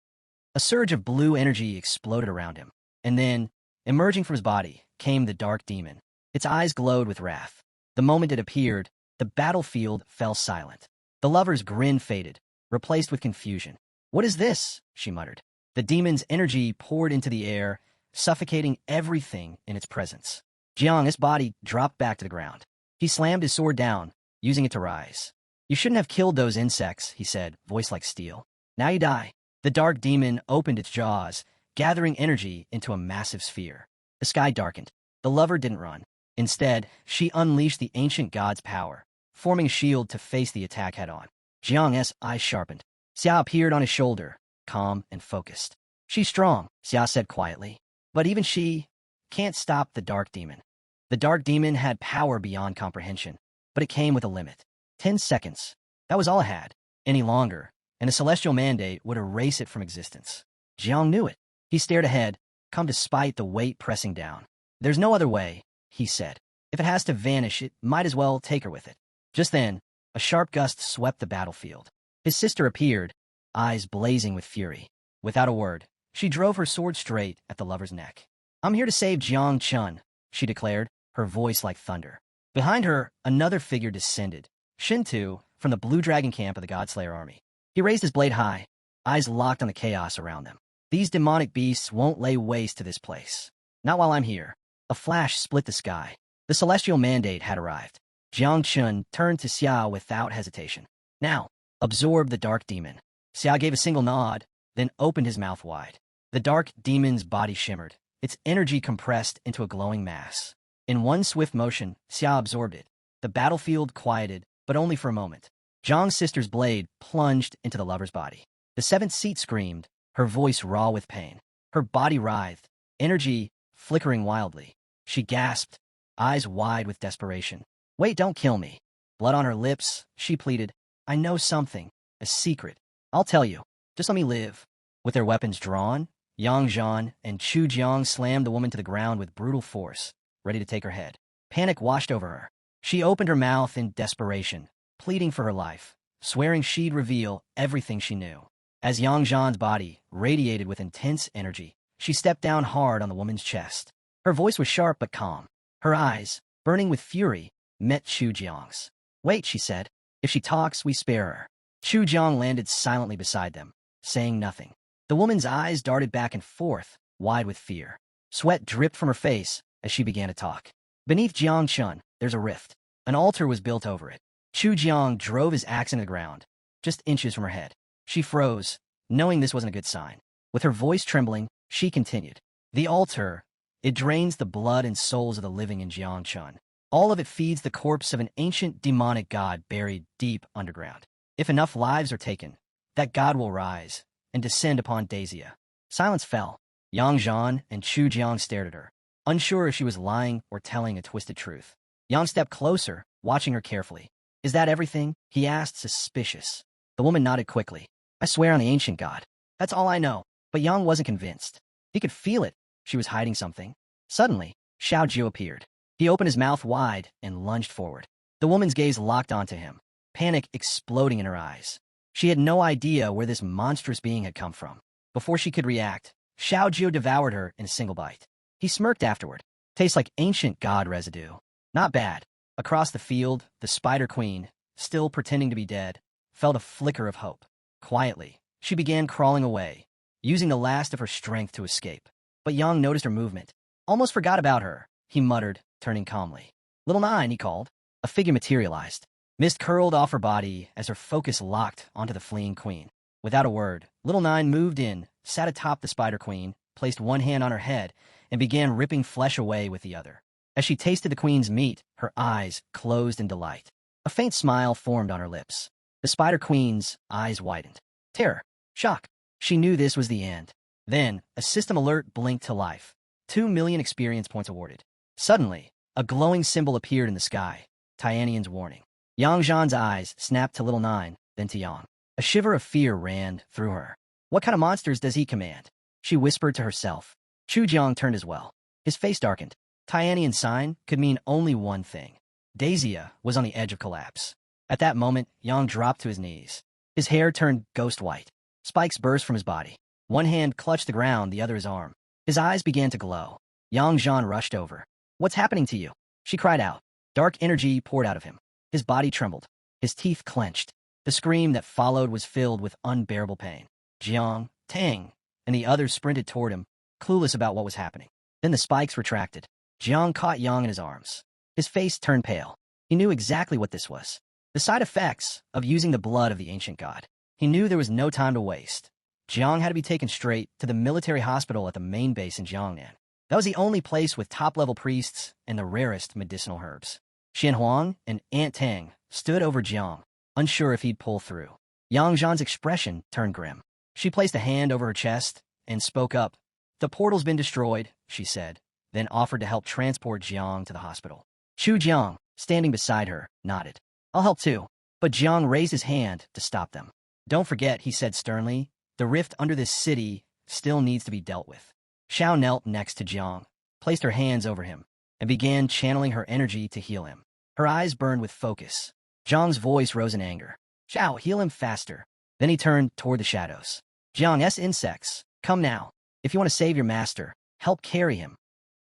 A surge of blue energy exploded around him. And then, emerging from his body, came the dark demon. Its eyes glowed with wrath. The moment it appeared, the battlefield fell silent. The lover's grin faded, replaced with confusion. What is this? She muttered. The demon's energy poured into the air, suffocating everything in its presence. Jiang's body dropped back to the ground. He slammed his sword down, using it to rise. You shouldn't have killed those insects, he said, voice like steel. Now you die. The dark demon opened its jaws, gathering energy into a massive sphere. The sky darkened. The lover didn't run. Instead, she unleashed the ancient god's power, forming a shield to face the attack head-on. Jiang's eyes sharpened. Xia appeared on his shoulder, calm and focused. She's strong, Xia said quietly. But even she can't stop the dark demon. The dark demon had power beyond comprehension, but it came with a limit. 10 seconds. That was all it had. Any longer, and a celestial mandate would erase it from existence. Jiang knew it. He stared ahead, calm despite the weight pressing down. There's no other way, he said. If it has to vanish, it might as well take her with it. Just then, a sharp gust swept the battlefield. His sister appeared, eyes blazing with fury. Without a word, she drove her sword straight at the lover's neck. I'm here to save Jiang Chun, she declared, her voice like thunder. Behind her, another figure descended, Shintu, from the Blue Dragon camp of the Godslayer army. He raised his blade high, eyes locked on the chaos around them. These demonic beasts won't lay waste to this place. Not while I'm here. A flash split the sky. The celestial mandate had arrived. Jiang Chun turned to Xia without hesitation. Now, absorb the dark demon. Xia gave a single nod, then opened his mouth wide. The dark demon's body shimmered, its energy compressed into a glowing mass. In one swift motion, Xia absorbed it. The battlefield quieted, but only for a moment. Zhang's sister's blade plunged into the lover's body. The seventh seat screamed, her voice raw with pain. Her body writhed, energy flickering wildly. She gasped, eyes wide with desperation. Wait, don't kill me. Blood on her lips, she pleaded. I know something, a secret. I'll tell you. Just let me live. With their weapons drawn, Yang Zhan and Chu Jiang slammed the woman to the ground with brutal force, ready to take her head. Panic washed over her. She opened her mouth in desperation, pleading for her life, swearing she'd reveal everything she knew. As Yang Zhan's body radiated with intense energy, she stepped down hard on the woman's chest. Her voice was sharp but calm. Her eyes, burning with fury, met Chu Jiang's. Wait, she said. If she talks, we spare her. Chu Jiang landed silently beside them, saying nothing. The woman's eyes darted back and forth, wide with fear. Sweat dripped from her face as she began to talk. Beneath Jiang Chun, there's a rift. An altar was built over it. Chu Jiang drove his axe into the ground, just inches from her head. She froze, knowing this wasn't a good sign. With her voice trembling, she continued. The altar, it drains the blood and souls of the living in Jiang Chun. All of it feeds the corpse of an ancient demonic god buried deep underground. If enough lives are taken, that god will rise and descend upon Daisia. Silence fell. Yang Zhan and Chu Jiang stared at her, unsure if she was lying or telling a twisted truth. Yang stepped closer, watching her carefully. Is that everything? He asked, suspicious. The woman nodded quickly. I swear on the ancient god. That's all I know. But Yang wasn't convinced. He could feel it. She was hiding something. Suddenly, Xiao Jiu appeared. He opened his mouth wide and lunged forward. The woman's gaze locked onto him, panic exploding in her eyes. She had no idea where this monstrous being had come from. Before she could react, Xiao Jiu devoured her in a single bite. He smirked afterward. Tastes like ancient god residue. Not bad. Across the field, the Spider Queen, still pretending to be dead, felt a flicker of hope. Quietly, she began crawling away, using the last of her strength to escape. But Yang noticed her movement. Almost forgot about her, he muttered, turning calmly. Little Nine, he called. A figure materialized. Mist curled off her body as her focus locked onto the fleeing queen. Without a word, Little Nine moved in, sat atop the Spider Queen, placed one hand on her head, and began ripping flesh away with the other. As she tasted the queen's meat, her eyes closed in delight. A faint smile formed on her lips. The Spider Queen's eyes widened. Terror. Shock. She knew this was the end. Then, a system alert blinked to life. 2 million experience points awarded. Suddenly, a glowing symbol appeared in the sky. Tyanian's warning. Yang Zhan's eyes snapped to Little Nine, then to Yang. A shiver of fear ran through her. What kind of monsters does he command? She whispered to herself. Chu Jiang turned as well. His face darkened. Tianian sign could mean only one thing. Dazia was on the edge of collapse. At that moment, Yang dropped to his knees. His hair turned ghost white. Spikes burst from his body. One hand clutched the ground, the other his arm. His eyes began to glow. Yang Zhan rushed over. What's happening to you? She cried out. Dark energy poured out of him. His body trembled. His teeth clenched. The scream that followed was filled with unbearable pain. Jiang, Tang, and the others sprinted toward him, clueless about what was happening. Then the spikes retracted. Jiang caught Yang in his arms. His face turned pale. He knew exactly what this was. The side effects of using the blood of the ancient god. He knew there was no time to waste. Jiang had to be taken straight to the military hospital at the main base in Jiangnan. That was the only place with top-level priests and the rarest medicinal herbs. Xian Huang and Aunt Tang stood over Jiang, unsure if he'd pull through. Yang Zhan's expression turned grim. She placed a hand over her chest and spoke up. The portal's been destroyed, she said, then offered to help transport Jiang to the hospital. Chu Jiang, standing beside her, nodded. I'll help too. But Jiang raised his hand to stop them. Don't forget, he said sternly, the rift under this city still needs to be dealt with. Xiao knelt next to Jiang, placed her hands over him, and began channeling her energy to heal him. Her eyes burned with focus. Jiang's voice rose in anger. Xiao, heal him faster. Then he turned toward the shadows. Jiang's insects, come now. If you want to save your master, help carry him.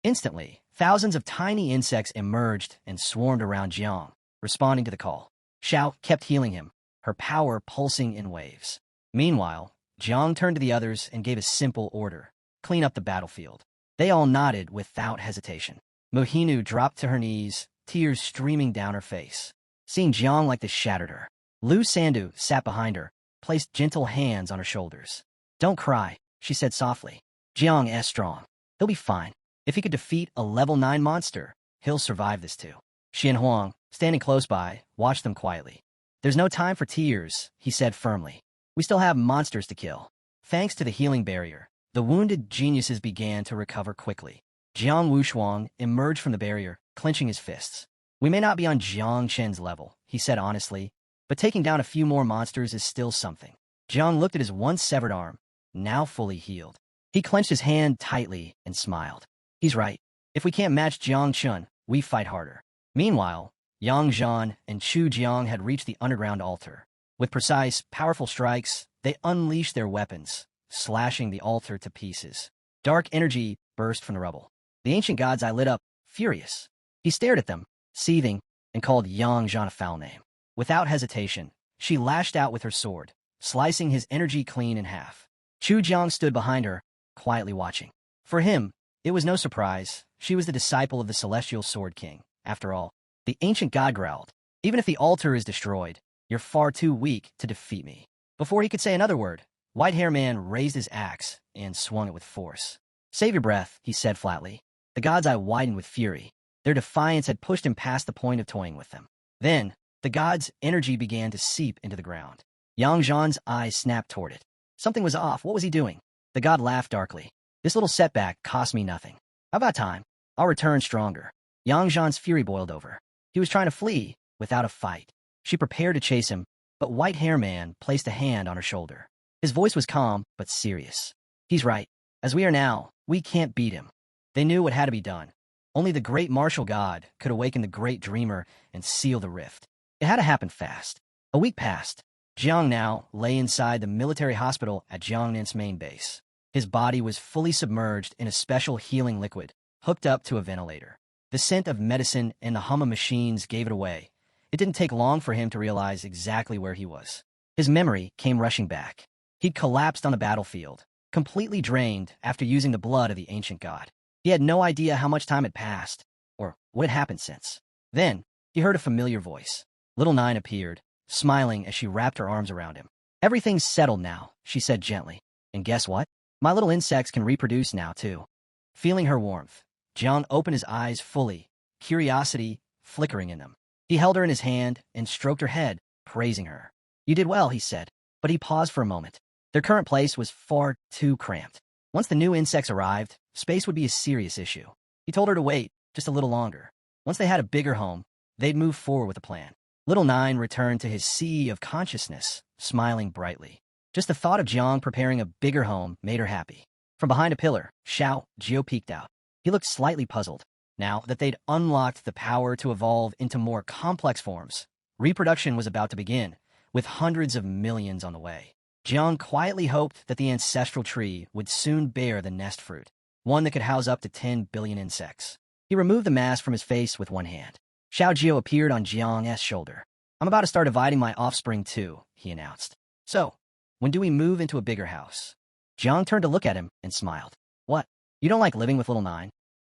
Instantly, thousands of tiny insects emerged and swarmed around Jiang, responding to the call. Xiao kept healing him, her power pulsing in waves. Meanwhile, Jiang turned to the others and gave a simple order. Clean up the battlefield. They all nodded without hesitation. Mohinu dropped to her knees, tears streaming down her face. Seeing Jiang like this shattered her. Lu Sandu sat behind her, placed gentle hands on her shoulders. Don't cry, she said softly. Jiang is strong. He'll be fine. If he could defeat a level 9 monster, he'll survive this too. Xian Huang, standing close by, watched them quietly. There's no time for tears, he said firmly. We still have monsters to kill. Thanks to the healing barrier, the wounded geniuses began to recover quickly. Jiang Wushuang emerged from the barrier, clenching his fists. We may not be on Jiang Chen's level, he said honestly, but taking down a few more monsters is still something. Jiang looked at his once severed arm, now fully healed. He clenched his hand tightly and smiled. He's right. If we can't match Jiang Chen, we fight harder. Meanwhile, Yang Zhan and Chu Jiang had reached the underground altar. With precise, powerful strikes, they unleashed their weapons, slashing the altar to pieces. Dark energy burst from the rubble. The ancient god's eye lit up, furious. He stared at them, seething, and called Yang Zhan a foul name. Without hesitation, she lashed out with her sword, slicing his energy clean in half. Chu Jiang stood behind her, quietly watching. For him, it was no surprise. She was the disciple of the celestial sword king. After all, the ancient god growled, even if the altar is destroyed, you're far too weak to defeat me. Before he could say another word, White-Hair Man raised his axe and swung it with force. Save your breath, he said flatly. The god's eye widened with fury. Their defiance had pushed him past the point of toying with them. Then, the god's energy began to seep into the ground. Yang Zhan's eyes snapped toward it. Something was off. What was he doing? The god laughed darkly. This little setback cost me nothing. How about time? I'll return stronger. Yang Zhan's fury boiled over. He was trying to flee, without a fight. She prepared to chase him, but White-Hair Man placed a hand on her shoulder. His voice was calm, but serious. He's right. As we are now, we can't beat him. They knew what had to be done. Only the great martial god could awaken the great dreamer and seal the rift. It had to happen fast. A week passed. Jiang now lay inside the military hospital at Jiangnan's main base. His body was fully submerged in a special healing liquid, hooked up to a ventilator. The scent of medicine and the hum of machines gave it away. It didn't take long for him to realize exactly where he was. His memory came rushing back. He'd collapsed on the battlefield, completely drained after using the blood of the ancient god. He had no idea how much time had passed, or what had happened since. Then, he heard a familiar voice. Little Nine appeared, smiling as she wrapped her arms around him. Everything's settled now, she said gently. And guess what? My little insects can reproduce now, too. Feeling her warmth, Jiang opened his eyes fully, curiosity flickering in them. He held her in his hand and stroked her head, praising her. You did well, he said, but he paused for a moment. Their current place was far too cramped. Once the new insects arrived, space would be a serious issue. He told her to wait just a little longer. Once they had a bigger home, they'd move forward with a plan. Little Nine returned to his sea of consciousness, smiling brightly. Just the thought of Jiang preparing a bigger home made her happy. From behind a pillar, Xiao Jiu peeked out. He looked slightly puzzled. Now that they'd unlocked the power to evolve into more complex forms, reproduction was about to begin, with hundreds of millions on the way. Jiang quietly hoped that the ancestral tree would soon bear the nest fruit, one that could house up to 10 billion insects. He removed the mask from his face with one hand. Xiao Jiu appeared on Jiang's shoulder. "I'm about to start dividing my offspring too," he announced. "So, when do we move into a bigger house?" Jiang turned to look at him and smiled. "What? You don't like living with Little Nine?"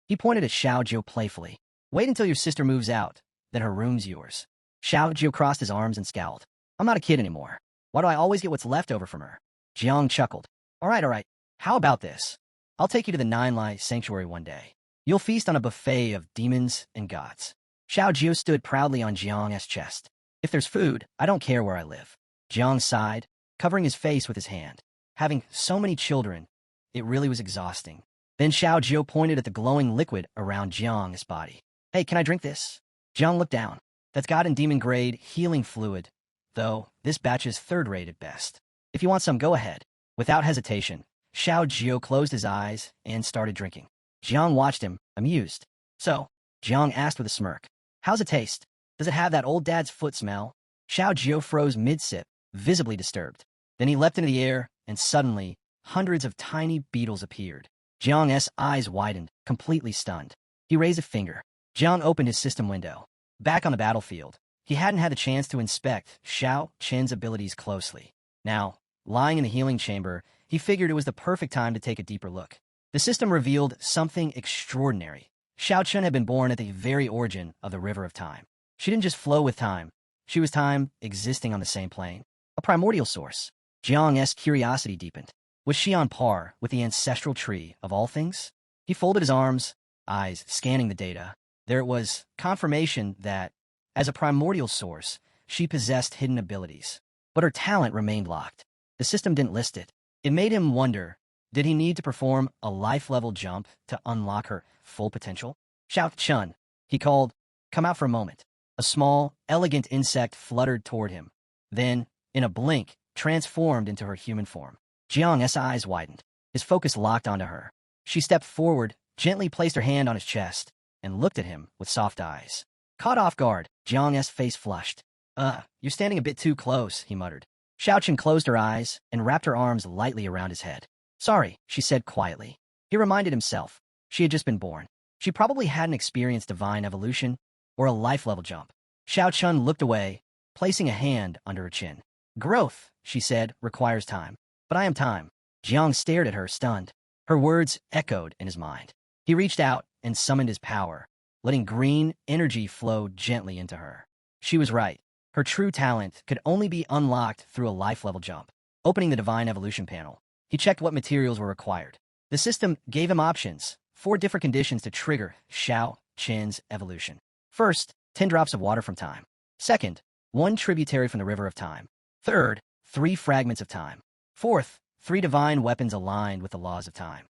He pointed at Xiao Jiu playfully. "Wait until your sister moves out, then her room's yours." Xiao Jiu crossed his arms and scowled. "I'm not a kid anymore. Why do I always get what's left over from her?" Jiang chuckled. All right. How about this? I'll take you to the Nine-Lai Sanctuary one day. You'll feast on a buffet of demons and gods." Xiao Jiu stood proudly on Jiang's chest. "If there's food, I don't care where I live." Jiang sighed, covering his face with his hand. Having so many children, it really was exhausting. Then Xiao Jiu pointed at the glowing liquid around Jiang's body. "Hey, can I drink this?" Jiang looked down. "That's God and demon-grade healing fluid, though this batch is third-rate at best. If you want some, go ahead." Without hesitation, Xiao Jiu closed his eyes and started drinking. Jiang watched him, amused. "So," Jiang asked with a smirk, "how's it taste? Does it have that old dad's foot smell?" Xiao Jiu froze mid-sip, visibly disturbed. Then he leapt into the air, and suddenly, hundreds of tiny beetles appeared. Jiang's eyes widened, completely stunned. He raised a finger. Jiang opened his system window. Back on the battlefield, he hadn't had the chance to inspect Xiao Qin's abilities closely. Now, lying in the healing chamber, he figured it was the perfect time to take a deeper look. The system revealed something extraordinary. Xiao Qin had been born at the very origin of the River of Time. She didn't just flow with time. She was time existing on the same plane. A primordial source. Jiang's curiosity deepened. Was she on par with the ancestral tree of all things? He folded his arms, eyes scanning the data. There it was, confirmation that, as a primordial source, she possessed hidden abilities. But her talent remained locked. The system didn't list it. It made him wonder, did he need to perform a life-level jump to unlock her full potential? "Xiao Chun," he called, "come out for a moment." A small, elegant insect fluttered toward him. Then, in a blink, transformed into her human form. Jiang's eyes widened. His focus locked onto her. She stepped forward, gently placed her hand on his chest, and looked at him with soft eyes. Caught off guard, Jiang's face flushed. You're standing a bit too close," he muttered. Xiaoqin closed her eyes and wrapped her arms lightly around his head. "Sorry," she said quietly. He reminded himself. She had just been born. She probably hadn't experienced divine evolution or a life-level jump. Xiaoqin looked away, placing a hand under her chin. "Growth," she said, "requires time. But I am time." Jiang stared at her, stunned. Her words echoed in his mind. He reached out and summoned his power, letting green energy flow gently into her. She was right. Her true talent could only be unlocked through a life-level jump. Opening the Divine Evolution panel, he checked what materials were required. The system gave him options, 4 different conditions to trigger Xiao Qin's evolution. First, 10 drops of water from time. Second, 1 tributary from the River of Time. Third, 3 fragments of time. Fourth, 3 divine weapons aligned with the laws of time.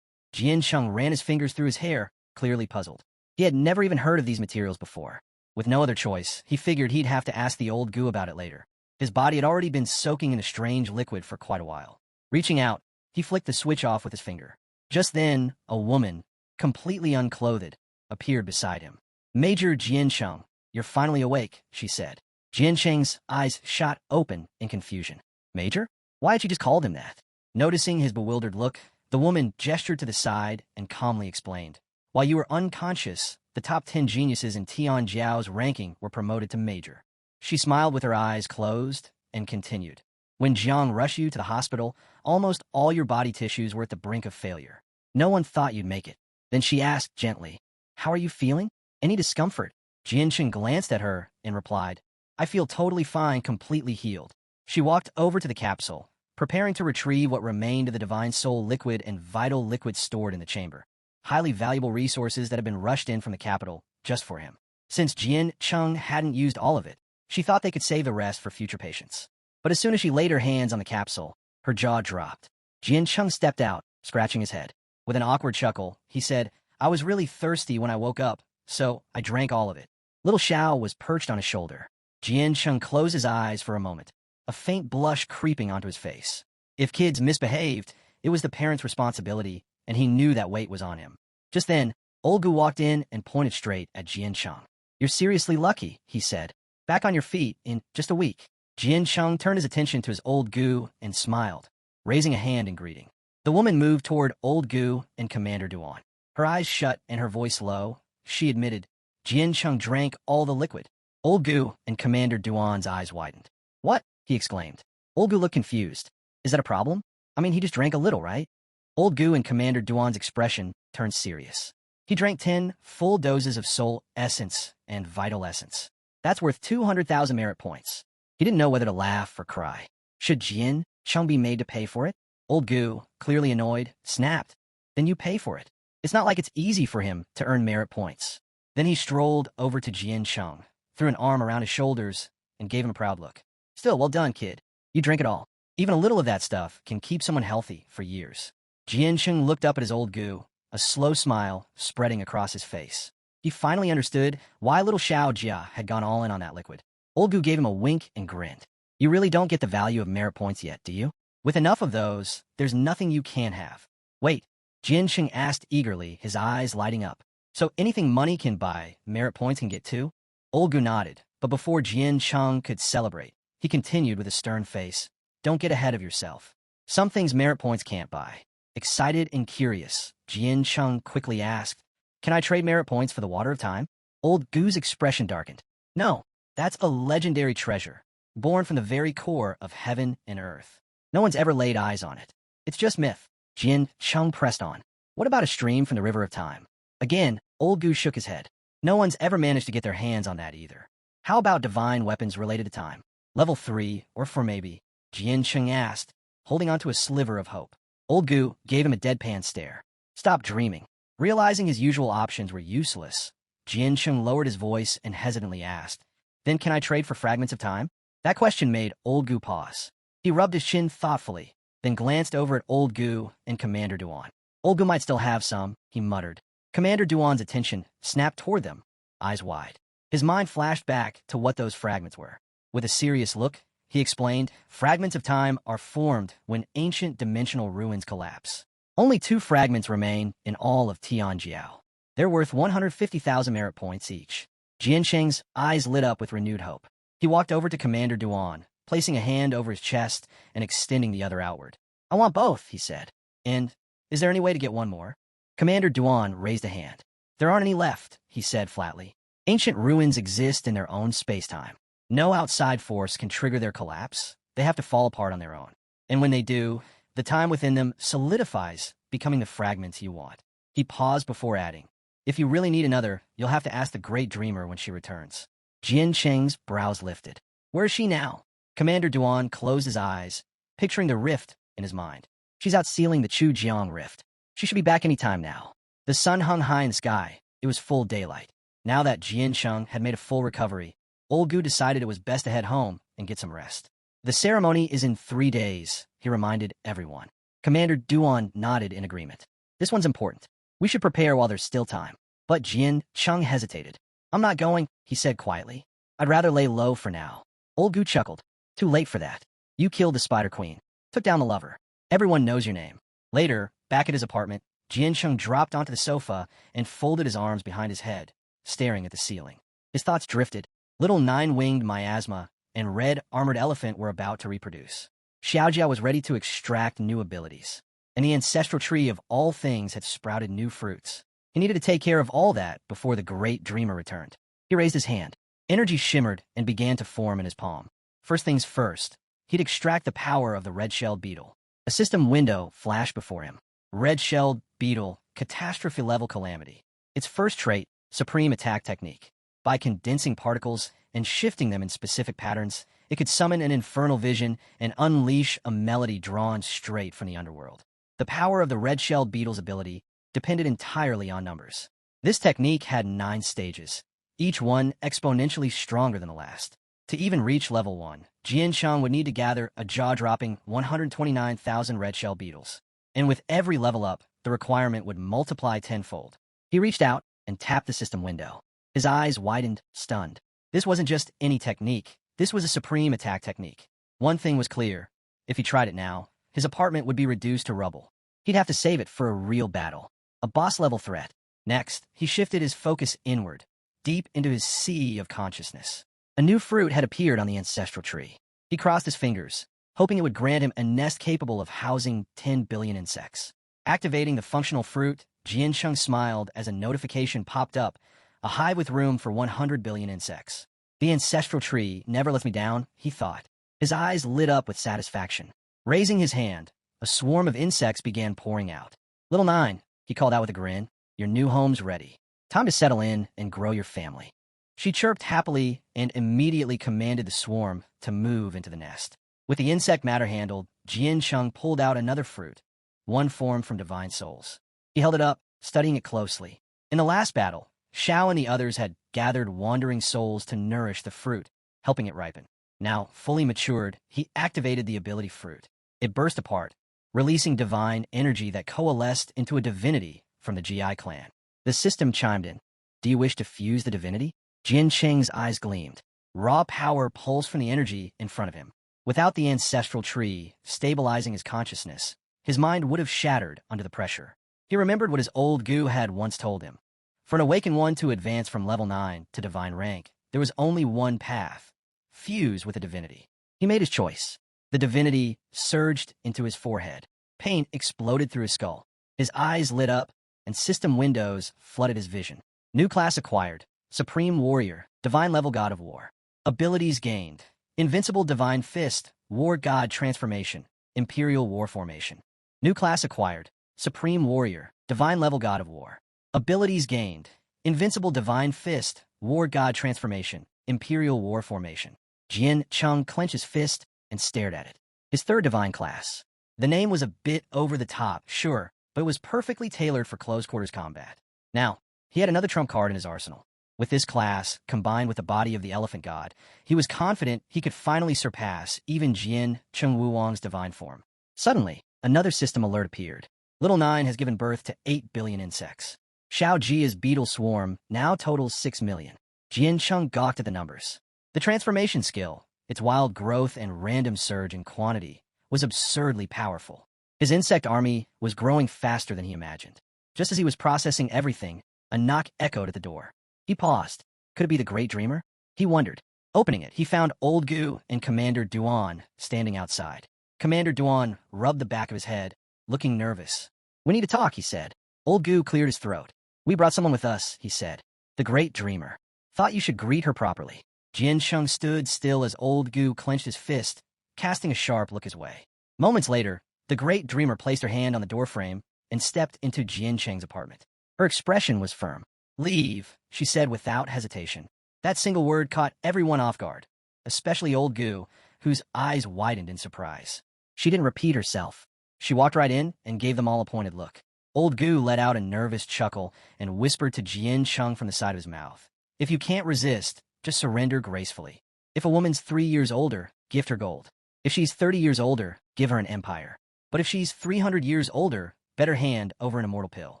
Jian Cheng ran his fingers through his hair, clearly puzzled. He had never even heard of these materials before. With no other choice, he figured he'd have to ask the old goo about it later. His body had already been soaking in a strange liquid for quite a while. Reaching out, he flicked the switch off with his finger. Just then, a woman, completely unclothed, appeared beside him. "Major Jiancheng, you're finally awake," she said. Jiancheng's eyes shot open in confusion. "Major? Why had she just called him that?" Noticing his bewildered look, the woman gestured to the side and calmly explained. "While you were unconscious, the top 10 geniuses in Tian Jiao's ranking were promoted to major." She smiled with her eyes closed and continued. "When Jiang rushed you to the hospital, almost all your body tissues were at the brink of failure. No one thought you'd make it." Then she asked gently, "How are you feeling? Any discomfort?" Jianchen glanced at her and replied, "I feel totally fine, completely healed." She walked over to the capsule, preparing to retrieve what remained of the Divine Soul liquid and vital liquid stored in the chamber. Highly valuable resources that had been rushed in from the capital just for him. Since Jian Cheng hadn't used all of it, she thought they could save the rest for future patients. But as soon as she laid her hands on the capsule, her jaw dropped. Jian Cheng stepped out, scratching his head. With an awkward chuckle, he said, "I was really thirsty when I woke up, so I drank all of it." Little Xiao was perched on his shoulder. Jian Cheng closed his eyes for a moment, a faint blush creeping onto his face. If kids misbehaved, it was the parents' responsibility, and he knew that weight was on him. Just then, Old Gu walked in and pointed straight at Jian Cheng. "You're seriously lucky," he said. "Back on your feet in just a week." Jian Cheng turned his attention to his Old Gu and smiled, raising a hand in greeting. The woman moved toward Old Gu and Commander Duan. Her eyes shut and her voice low, she admitted. Jian Cheng drank all the liquid. Old Gu and Commander Duan's eyes widened. "What?" he exclaimed. Old Gu looked confused. "Is that a problem? I mean, he just drank a little, right?" Old Gu and Commander Duan's expression turned serious. He drank 10 full doses of soul essence and vital essence. That's worth 200,000 merit points. He didn't know whether to laugh or cry. Should Jian Cheng be made to pay for it? Old Gu, clearly annoyed, snapped. "Then you pay for it. It's not like it's easy for him to earn merit points." Then he strolled over to Jian Cheng, threw an arm around his shoulders, and gave him a proud look. "Still, well done, kid. You drink it all. Even a little of that stuff can keep someone healthy for years." Jian Cheng looked up at his Old Gu, a slow smile spreading across his face. He finally understood why little Xiao Jia had gone all in on that liquid. Old Gu gave him a wink and grinned. "You really don't get the value of merit points yet, do you? With enough of those, there's nothing you can't have." "Wait," Jian Cheng asked eagerly, his eyes lighting up. "So anything money can buy, merit points can get too?" Old Gu nodded, but before Jian Cheng could celebrate, he continued with a stern face. "Don't get ahead of yourself. Some things merit points can't buy." Excited and curious, Jian Cheng quickly asked, "Can I trade merit points for the water of time?" Old Gu's expression darkened. "No, that's a legendary treasure, born from the very core of heaven and earth. No one's ever laid eyes on it. It's just myth." Jian Cheng pressed on. "What about a stream from the river of time?" Again, Old Gu shook his head. "No one's ever managed to get their hands on that either." "How about divine weapons related to time? Level 3, or 4 maybe?" Jian Cheng asked, holding onto a sliver of hope. Old Gu gave him a deadpan stare. "Stop dreaming." Realizing his usual options were useless, Jian Cheng lowered his voice and hesitantly asked, "Then can I trade for fragments of time?" That question made Old Gu pause. He rubbed his chin thoughtfully, then glanced over at Old Gu and Commander Duan. "Old Gu might still have some," he muttered. Commander Duan's attention snapped toward them, eyes wide. His mind flashed back to what those fragments were. With a serious look, he explained, "Fragments of time are formed when ancient dimensional ruins collapse. Only 2 fragments remain in all of Tianjiao. They're worth 150,000 merit points each." Jian Cheng's eyes lit up with renewed hope. He walked over to Commander Duan, placing a hand over his chest and extending the other outward. "I want both," he said. "And is there any way to get one more?" Commander Duan raised a hand. "There aren't any left," he said flatly. "Ancient ruins exist in their own space-time. No outside force can trigger their collapse. They have to fall apart on their own. And when they do, the time within them solidifies, becoming the fragments you want." He paused before adding, "If you really need another, you'll have to ask the Great Dreamer when she returns." Jian Cheng's brows lifted. "Where is she now?" Commander Duan closed his eyes, picturing the rift in his mind. "She's out sealing the Chujiang rift. She should be back any time now." The sun hung high in the sky. It was full daylight. Now that Jian Cheng had made a full recovery, Old Gu decided it was best to head home and get some rest. "The ceremony is in 3 days," he reminded everyone. Commander Duan nodded in agreement. "This one's important. We should prepare while there's still time." But Jian Cheng hesitated. "I'm not going," he said quietly. "I'd rather lay low for now." Old Gu chuckled. "Too late for that. You killed the Spider Queen, took down the lover. Everyone knows your name." Later, back at his apartment, Jian Cheng dropped onto the sofa and folded his arms behind his head, staring at the ceiling. His thoughts drifted. Little 9-winged miasma and red armored elephant were about to reproduce. Xiaojia was ready to extract new abilities, and the ancestral tree of all things had sprouted new fruits. He needed to take care of all that before the Great Dreamer returned. He raised his hand. Energy shimmered and began to form in his palm. First things first, he'd extract the power of the red-shelled beetle. A system window flashed before him. Red-shelled beetle, catastrophe-level calamity. Its first trait, supreme attack technique. By condensing particles and shifting them in specific patterns, it could summon an infernal vision and unleash a melody drawn straight from the underworld. The power of the red-shelled beetle's ability depended entirely on numbers. This technique had 9 stages, each one exponentially stronger than the last. To even reach level 1, Jian Cheng would need to gather a jaw-dropping 129,000 red-shell beetles. And with every level up, the requirement would multiply tenfold. He reached out and tapped the system window. His eyes widened, stunned. This wasn't just any technique. This was a supreme attack technique. One thing was clear. If he tried it now, his apartment would be reduced to rubble. He'd have to save it for a real battle, a boss-level threat. Next, he shifted his focus inward, deep into his sea of consciousness. A new fruit had appeared on the ancestral tree. He crossed his fingers, hoping it would grant him a nest capable of housing 10 billion insects. Activating the functional fruit, Jiancheng smiled as a notification popped up, a hive with room for 100 billion insects. The ancestral tree never lets me down, he thought. His eyes lit up with satisfaction. Raising his hand, a swarm of insects began pouring out. "Little Nine," he called out with a grin, "your new home's ready. Time to settle in and grow your family." She chirped happily and immediately commanded the swarm to move into the nest. With the insect matter handled, Jiancheng pulled out another fruit, one formed from divine souls. He held it up, studying it closely. In the last battle, Xiao and the others had gathered wandering souls to nourish the fruit, helping it ripen. Now, fully matured, he activated the ability fruit. It burst apart, releasing divine energy that coalesced into a divinity from the GI clan. The system chimed in. "Do you wish to fuse the divinity?" Jiancheng's eyes gleamed. Raw power pulsed from the energy in front of him. Without the ancestral tree stabilizing his consciousness, his mind would have shattered under the pressure. He remembered what his old Gu had once told him. For an awakened one to advance from level 9 to divine rank, there was only one path: fuse with a divinity. He made his choice. The divinity surged into his forehead. Pain exploded through his skull. His eyes lit up, and system windows flooded his vision. New class acquired: Supreme Warrior, Divine Level God of War. Abilities gained: Invincible Divine Fist, War God Transformation, Imperial War Formation. New class acquired: Supreme Warrior, Divine Level God of War. Abilities gained: Invincible Divine Fist, War God Transformation, Imperial War Formation. Jiancheng clenched his fist and stared at it. His third divine class. The name was a bit over the top, sure, but it was perfectly tailored for close-quarters combat. Now, he had another trump card in his arsenal. With this class, combined with the body of the elephant god, he was confident he could finally surpass even Jian Chengwuang's divine form. Suddenly, another system alert appeared. Little Nine has given birth to 8 billion insects. Xiao Jia's beetle swarm now totals 6 million. Jiancheng gawked at the numbers. The transformation skill, its wild growth and random surge in quantity, was absurdly powerful. His insect army was growing faster than he imagined. Just as he was processing everything, a knock echoed at the door. He paused. Could it be the Great Dreamer? He wondered. Opening it, he found Old Gu and Commander Duan standing outside. Commander Duan rubbed the back of his head, looking nervous. "We need to talk," he said. Old Gu cleared his throat. "We brought someone with us," he said. "The Great Dreamer. Thought you should greet her properly." Jiancheng stood still as Old Gu clenched his fist, casting a sharp look his way. Moments later, the Great Dreamer placed her hand on the doorframe and stepped into Jiancheng's apartment. Her expression was firm. "Leave," she said without hesitation. That single word caught everyone off guard, especially Old Gu, whose eyes widened in surprise. She didn't repeat herself. She walked right in and gave them all a pointed look. Old Gu let out a nervous chuckle and whispered to Jiancheng from the side of his mouth. "If you can't resist, just surrender gracefully. If a woman's 3 years older, gift her gold. If she's 30 years older, give her an empire. But if she's 300 years older, bet her hand over an immortal pill."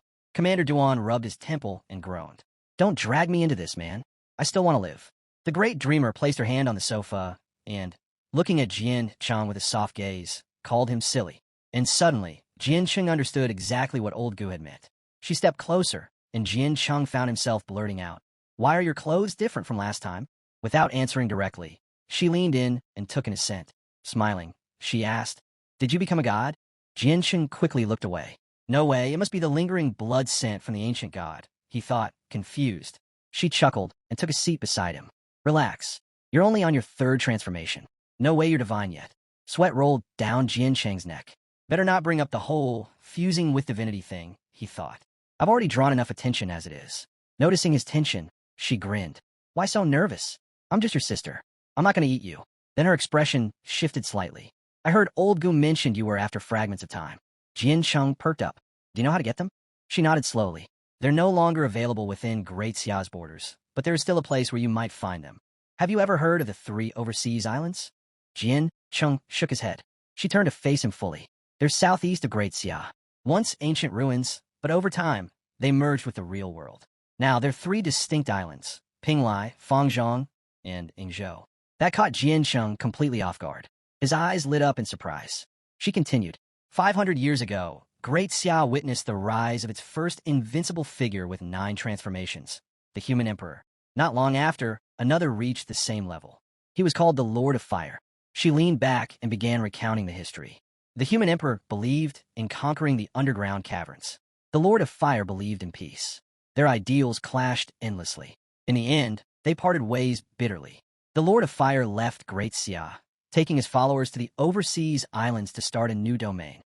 Commander Duan rubbed his temple and groaned. "Don't drag me into this, man. I still want to live." The Great Dreamer placed her hand on the sofa and, looking at Jiancheng with a soft gaze, called him silly. And suddenly, Jiancheng understood exactly what Old Gu had meant. She stepped closer, and Jiancheng found himself blurting out, "Why are your clothes different from last time?" Without answering directly, she leaned in and took an assent. Smiling, she asked, "Did you become a god?" Jiancheng quickly looked away. No way, it must be the lingering blood scent from the ancient god, he thought, confused. She chuckled and took a seat beside him. "Relax. You're only on your third transformation. No way you're divine yet." Sweat rolled down Jiancheng's neck. Better not bring up the whole fusing with divinity thing, he thought. "I've already drawn enough attention as it is." Noticing his tension, she grinned. "Why so nervous? I'm just your sister. I'm not going to eat you." Then her expression shifted slightly. "I heard Old Gu mentioned you were after fragments of time." Jiancheng perked up. "Do you know how to get them?" She nodded slowly. "They're no longer available within Great Xia's borders, but there is still a place where you might find them. Have you ever heard of the 3 overseas islands?" Jiancheng shook his head. She turned to face him fully. "They're southeast of Great Xia. Once ancient ruins, but over time, they merged with the real world. Now, they're 3 distinct islands: Pinglai, Fangzhong, and Ingzhou. That caught Jian Cheng completely off guard. His eyes lit up in surprise. She continued, 500 years ago, Great Xia witnessed the rise of its first invincible figure with 9 transformations, the Human Emperor. Not long after, another reached the same level. He was called the Lord of Fire. She leaned back and began recounting the history. The Human Emperor believed in conquering the underground caverns. The Lord of Fire believed in peace. Their ideals clashed endlessly. In the end, they parted ways bitterly. The Lord of Fire left Great Xia, taking his followers to the overseas islands to start a new domain.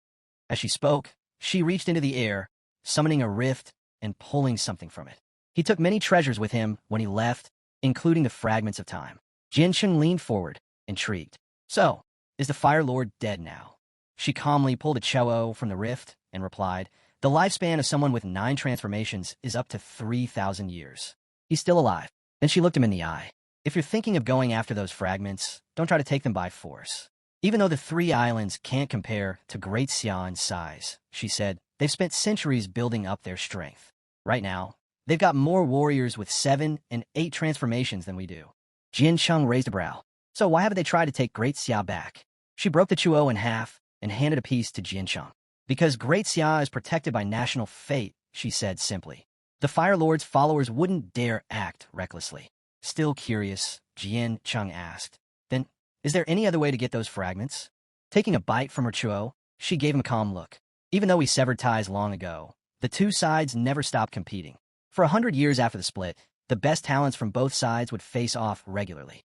As she spoke, she reached into the air, summoning a rift and pulling something from it. He took many treasures with him when he left, including the fragments of time. Jian Cheng leaned forward, intrigued. So, is the Fire Lord dead now? She calmly pulled a Chou from the rift and replied, the lifespan of someone with 9 transformations is up to 3,000 years. He's still alive. Then she looked him in the eye. If you're thinking of going after those fragments, don't try to take them by force. Even though the 3 islands can't compare to Great Xia in size, she said, they've spent centuries building up their strength. Right now, they've got more warriors with 7 and 8 transformations than we do. Jian Cheng raised a brow. So why haven't they tried to take Great Xia back? She broke the Chou in half and handed a piece to Jian Cheng. Because Great Xia is protected by national fate, she said simply. The Fire Lord's followers wouldn't dare act recklessly. Still curious, Jian Cheng asked, then, is there any other way to get those fragments? Taking a bite from her Chou, she gave him a calm look. Even though we severed ties long ago, the 2 sides never stopped competing. For 100 years after the split, the best talents from both sides would face off regularly.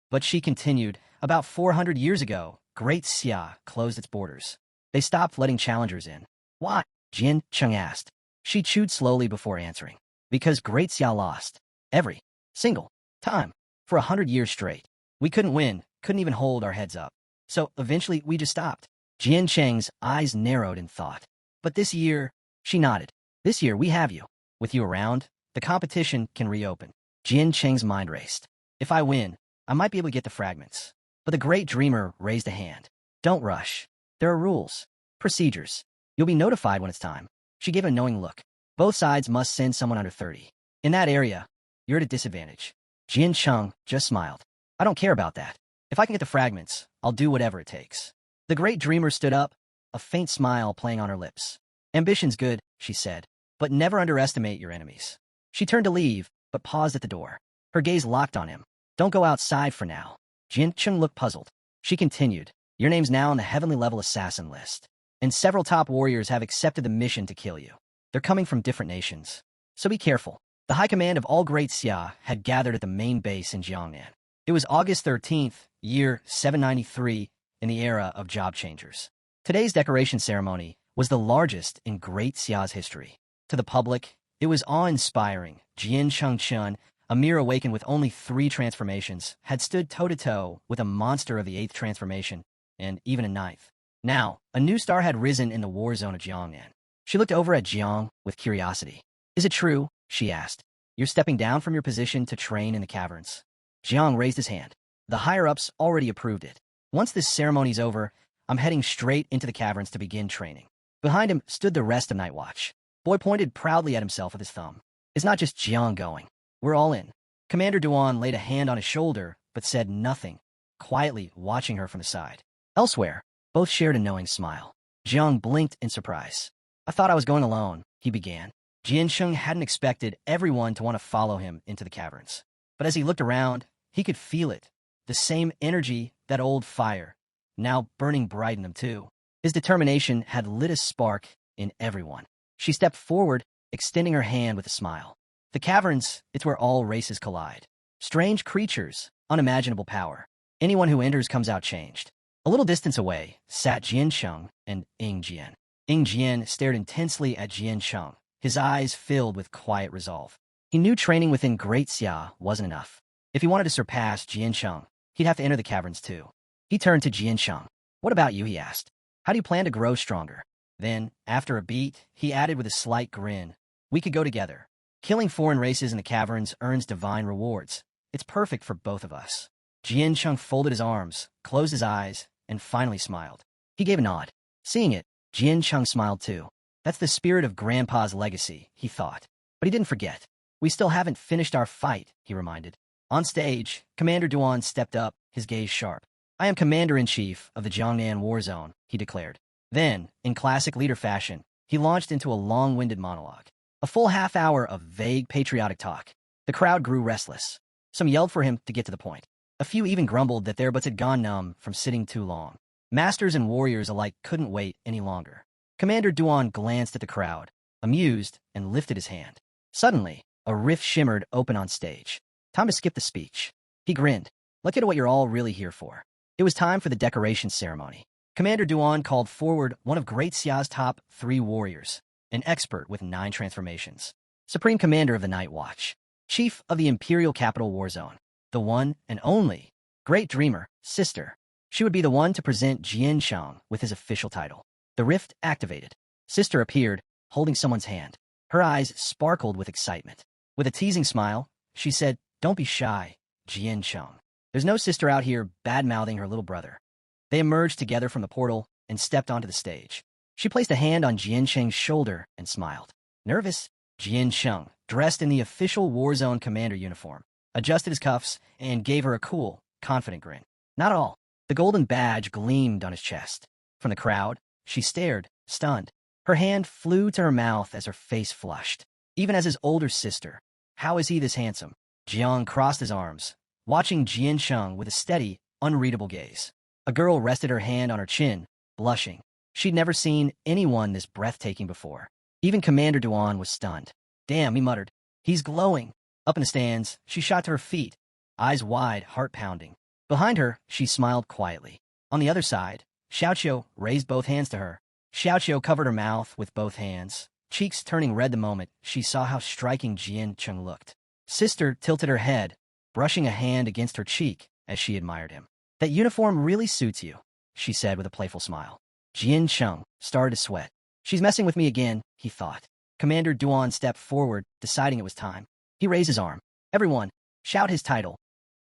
But she continued, about 400 years ago, Great Xia closed its borders. They stopped letting challengers in. Why? Jian Cheng asked. She chewed slowly before answering. Because Great Xia lost. Every single time. For 100 years straight. We couldn't win, couldn't even hold our heads up. So eventually we just stopped. Jian Cheng's eyes narrowed in thought. But this year, she nodded. This year we have you. With you around, the competition can reopen. Jian Cheng's mind raced. If I win, I might be able to get the fragments. But the great dreamer raised a hand. Don't rush. There are rules. Procedures. You'll be notified when it's time. She gave a knowing look. Both sides must send someone under 30. In that area, you're at a disadvantage. Jian Cheng just smiled. I don't care about that. If I can get the fragments, I'll do whatever it takes. The great dreamer stood up, a faint smile playing on her lips. Ambition's good, she said, but never underestimate your enemies. She turned to leave, but paused at the door. Her gaze locked on him. Don't go outside for now. Jian Cheng looked puzzled. She continued, your name's now on the heavenly level assassin list, and several top warriors have accepted the mission to kill you. They're coming from different nations, so be careful. The high command of all Great Xia had gathered at the main base in Jiangnan. It was August 13th, year 793, in the era of job changers. Today's decoration ceremony was the largest in Great Xia's history. To the public, it was awe-inspiring. Jian Chengchen, a mere awakened with only 3 transformations, had stood toe-to-toe with a monster of the 8th transformation, and even a 9th. Now, a new star had risen in the war zone of Jiangnan. She looked over at Jiang with curiosity. Is it true? She asked. You're stepping down from your position to train in the caverns. Jiang raised his hand. The higher-ups already approved it. Once this ceremony's over, I'm heading straight into the caverns to begin training. Behind him stood the rest of Night Watch. Boy pointed proudly at himself with his thumb. It's not just Jiang going. We're all in. Commander Duan laid a hand on his shoulder, but said nothing, quietly watching her from the side. Elsewhere, both shared a knowing smile. Jiang blinked in surprise. I thought I was going alone, he began. Jian Cheng hadn't expected everyone to want to follow him into the caverns. But as he looked around, he could feel it. The same energy, that old fire, now burning bright in them too. His determination had lit a spark in everyone. She stepped forward, extending her hand with a smile. The caverns, it's where all races collide. Strange creatures, unimaginable power. Anyone who enters comes out changed. A little distance away sat Jian Cheng and Ying Jian. Ying Jian stared intensely at Jian Cheng, his eyes filled with quiet resolve. He knew training within Great Xia wasn't enough. If he wanted to surpass Jian Cheng, he'd have to enter the caverns too. He turned to Jian Cheng. What about you, he asked. How do you plan to grow stronger? Then, after a beat, he added with a slight grin. We could go together. Killing foreign races in the caverns earns divine rewards. It's perfect for both of us. Jian Cheng folded his arms, closed his eyes, and finally smiled. He gave a nod. Seeing it, Jian Cheng smiled too. That's the spirit of Grandpa's legacy, he thought. But he didn't forget. We still haven't finished our fight, he reminded. On stage, Commander Duan stepped up, his gaze sharp. I am Commander-in-Chief of the Jiangnan War Zone, he declared. Then, in classic leader fashion, he launched into a long-winded monologue. A full half-hour of vague patriotic talk. The crowd grew restless. Some yelled for him to get to the point. A few even grumbled that their butts had gone numb from sitting too long. Masters and warriors alike couldn't wait any longer. Commander Duan glanced at the crowd, amused, and lifted his hand. Suddenly, a rift shimmered open on stage. Time to skip the speech. He grinned. Look at what you're all really here for. It was time for the decoration ceremony. Commander Duan called forward one of Great Xia's top 3 warriors, an expert with 9 transformations. Supreme Commander of the Night Watch. Chief of the Imperial Capital War Zone. The one and only Great Dreamer, Sister. She would be the one to present Jian Shang with his official title. The rift activated. Sister appeared, holding someone's hand. Her eyes sparkled with excitement. With a teasing smile, she said, "Don't be shy, Jian Shang. There's no sister out here bad-mouthing her little brother." They emerged together from the portal and stepped onto the stage. She placed a hand on Jian Shang's shoulder and smiled. Nervous? Jian Shang, dressed in the official Warzone commander uniform, adjusted his cuffs and gave her a cool, confident grin. Not at all. The golden badge gleamed on his chest. From the crowd, she stared, stunned. Her hand flew to her mouth as her face flushed. Even as his older sister. How is he this handsome? Jiang crossed his arms, watching Jian Shang with a steady, unreadable gaze. A girl rested her hand on her chin, blushing. She'd never seen anyone this breathtaking before. Even Commander Duan was stunned. Damn, he muttered. He's glowing. Up in the stands, she shot to her feet, eyes wide, heart pounding. Behind her, she smiled quietly. On the other side, Xiaoqiu raised both hands to her. Xiaoqiu covered her mouth with both hands, cheeks turning red the moment she saw how striking Jian Shang looked. Sister tilted her head, brushing a hand against her cheek as she admired him. That uniform really suits you, she said with a playful smile. Jian Shang started to sweat. She's messing with me again, he thought. Commander Duan stepped forward, deciding it was time. He raised his arm. Everyone, shout his title.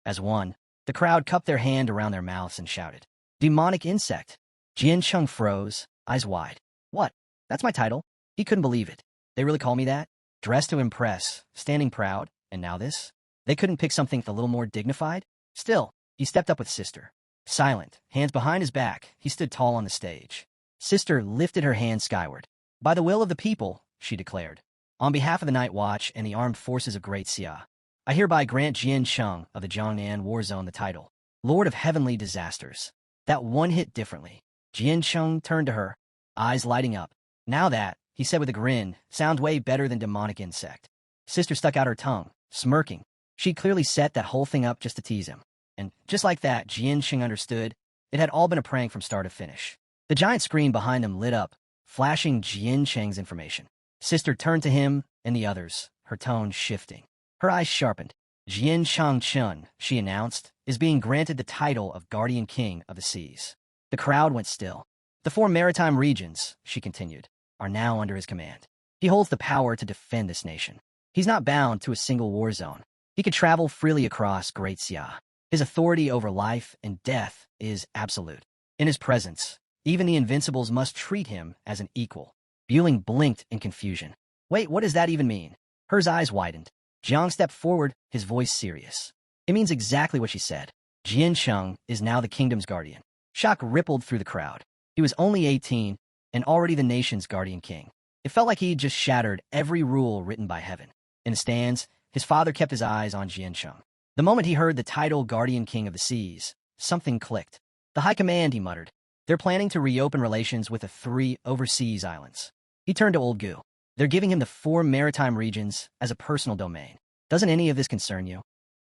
As one, the crowd cupped their hand around their mouths and shouted. Demonic insect. Jian Shang froze, eyes wide. What? That's my title? He couldn't believe it. They really call me that? Dressed to impress, standing proud, and now this? They couldn't pick something a little more dignified? Still, he stepped up with Sister. Silent, hands behind his back, he stood tall on the stage. Sister lifted her hand skyward. By the will of the people, she declared. On behalf of the Night Watch and the armed forces of Great Xia, I hereby grant Jian Shang of the Jiangnan War Zone the title, Lord of Heavenly Disasters. That one hit differently. Jian Shang turned to her, eyes lighting up. Now that, he said with a grin, sounds way better than demonic insect. Sister stuck out her tongue, smirking. She'd clearly set that whole thing up just to tease him. And just like that, Jian Shang understood. It had all been a prank from start to finish. The giant screen behind him lit up, flashing Jian Shang's information. Sister turned to him and the others, her tone shifting. Her eyes sharpened. Jian Shang Chun, she announced, is being granted the title of Guardian King of the Seas. The crowd went still. The 4 maritime regions, she continued, are now under his command. He holds the power to defend this nation. He's not bound to a single war zone. He could travel freely across Great Xia. His authority over life and death is absolute. In his presence, even the Invincibles must treat him as an equal. Bueling blinked in confusion. Wait, what does that even mean? Her eyes widened. Jiang stepped forward, his voice serious. It means exactly what she said. Jian Shang is now the kingdom's guardian. Shock rippled through the crowd. He was only 18 and already the nation's guardian king. It felt like he'd just shattered every rule written by heaven. In the stands, his father kept his eyes on Jian Shang. The moment he heard the title Guardian King of the Seas, something clicked. The High Command, he muttered. They're planning to reopen relations with the 3 overseas islands. He turned to Old Gu. They're giving him the 4 maritime regions as a personal domain. Doesn't any of this concern you?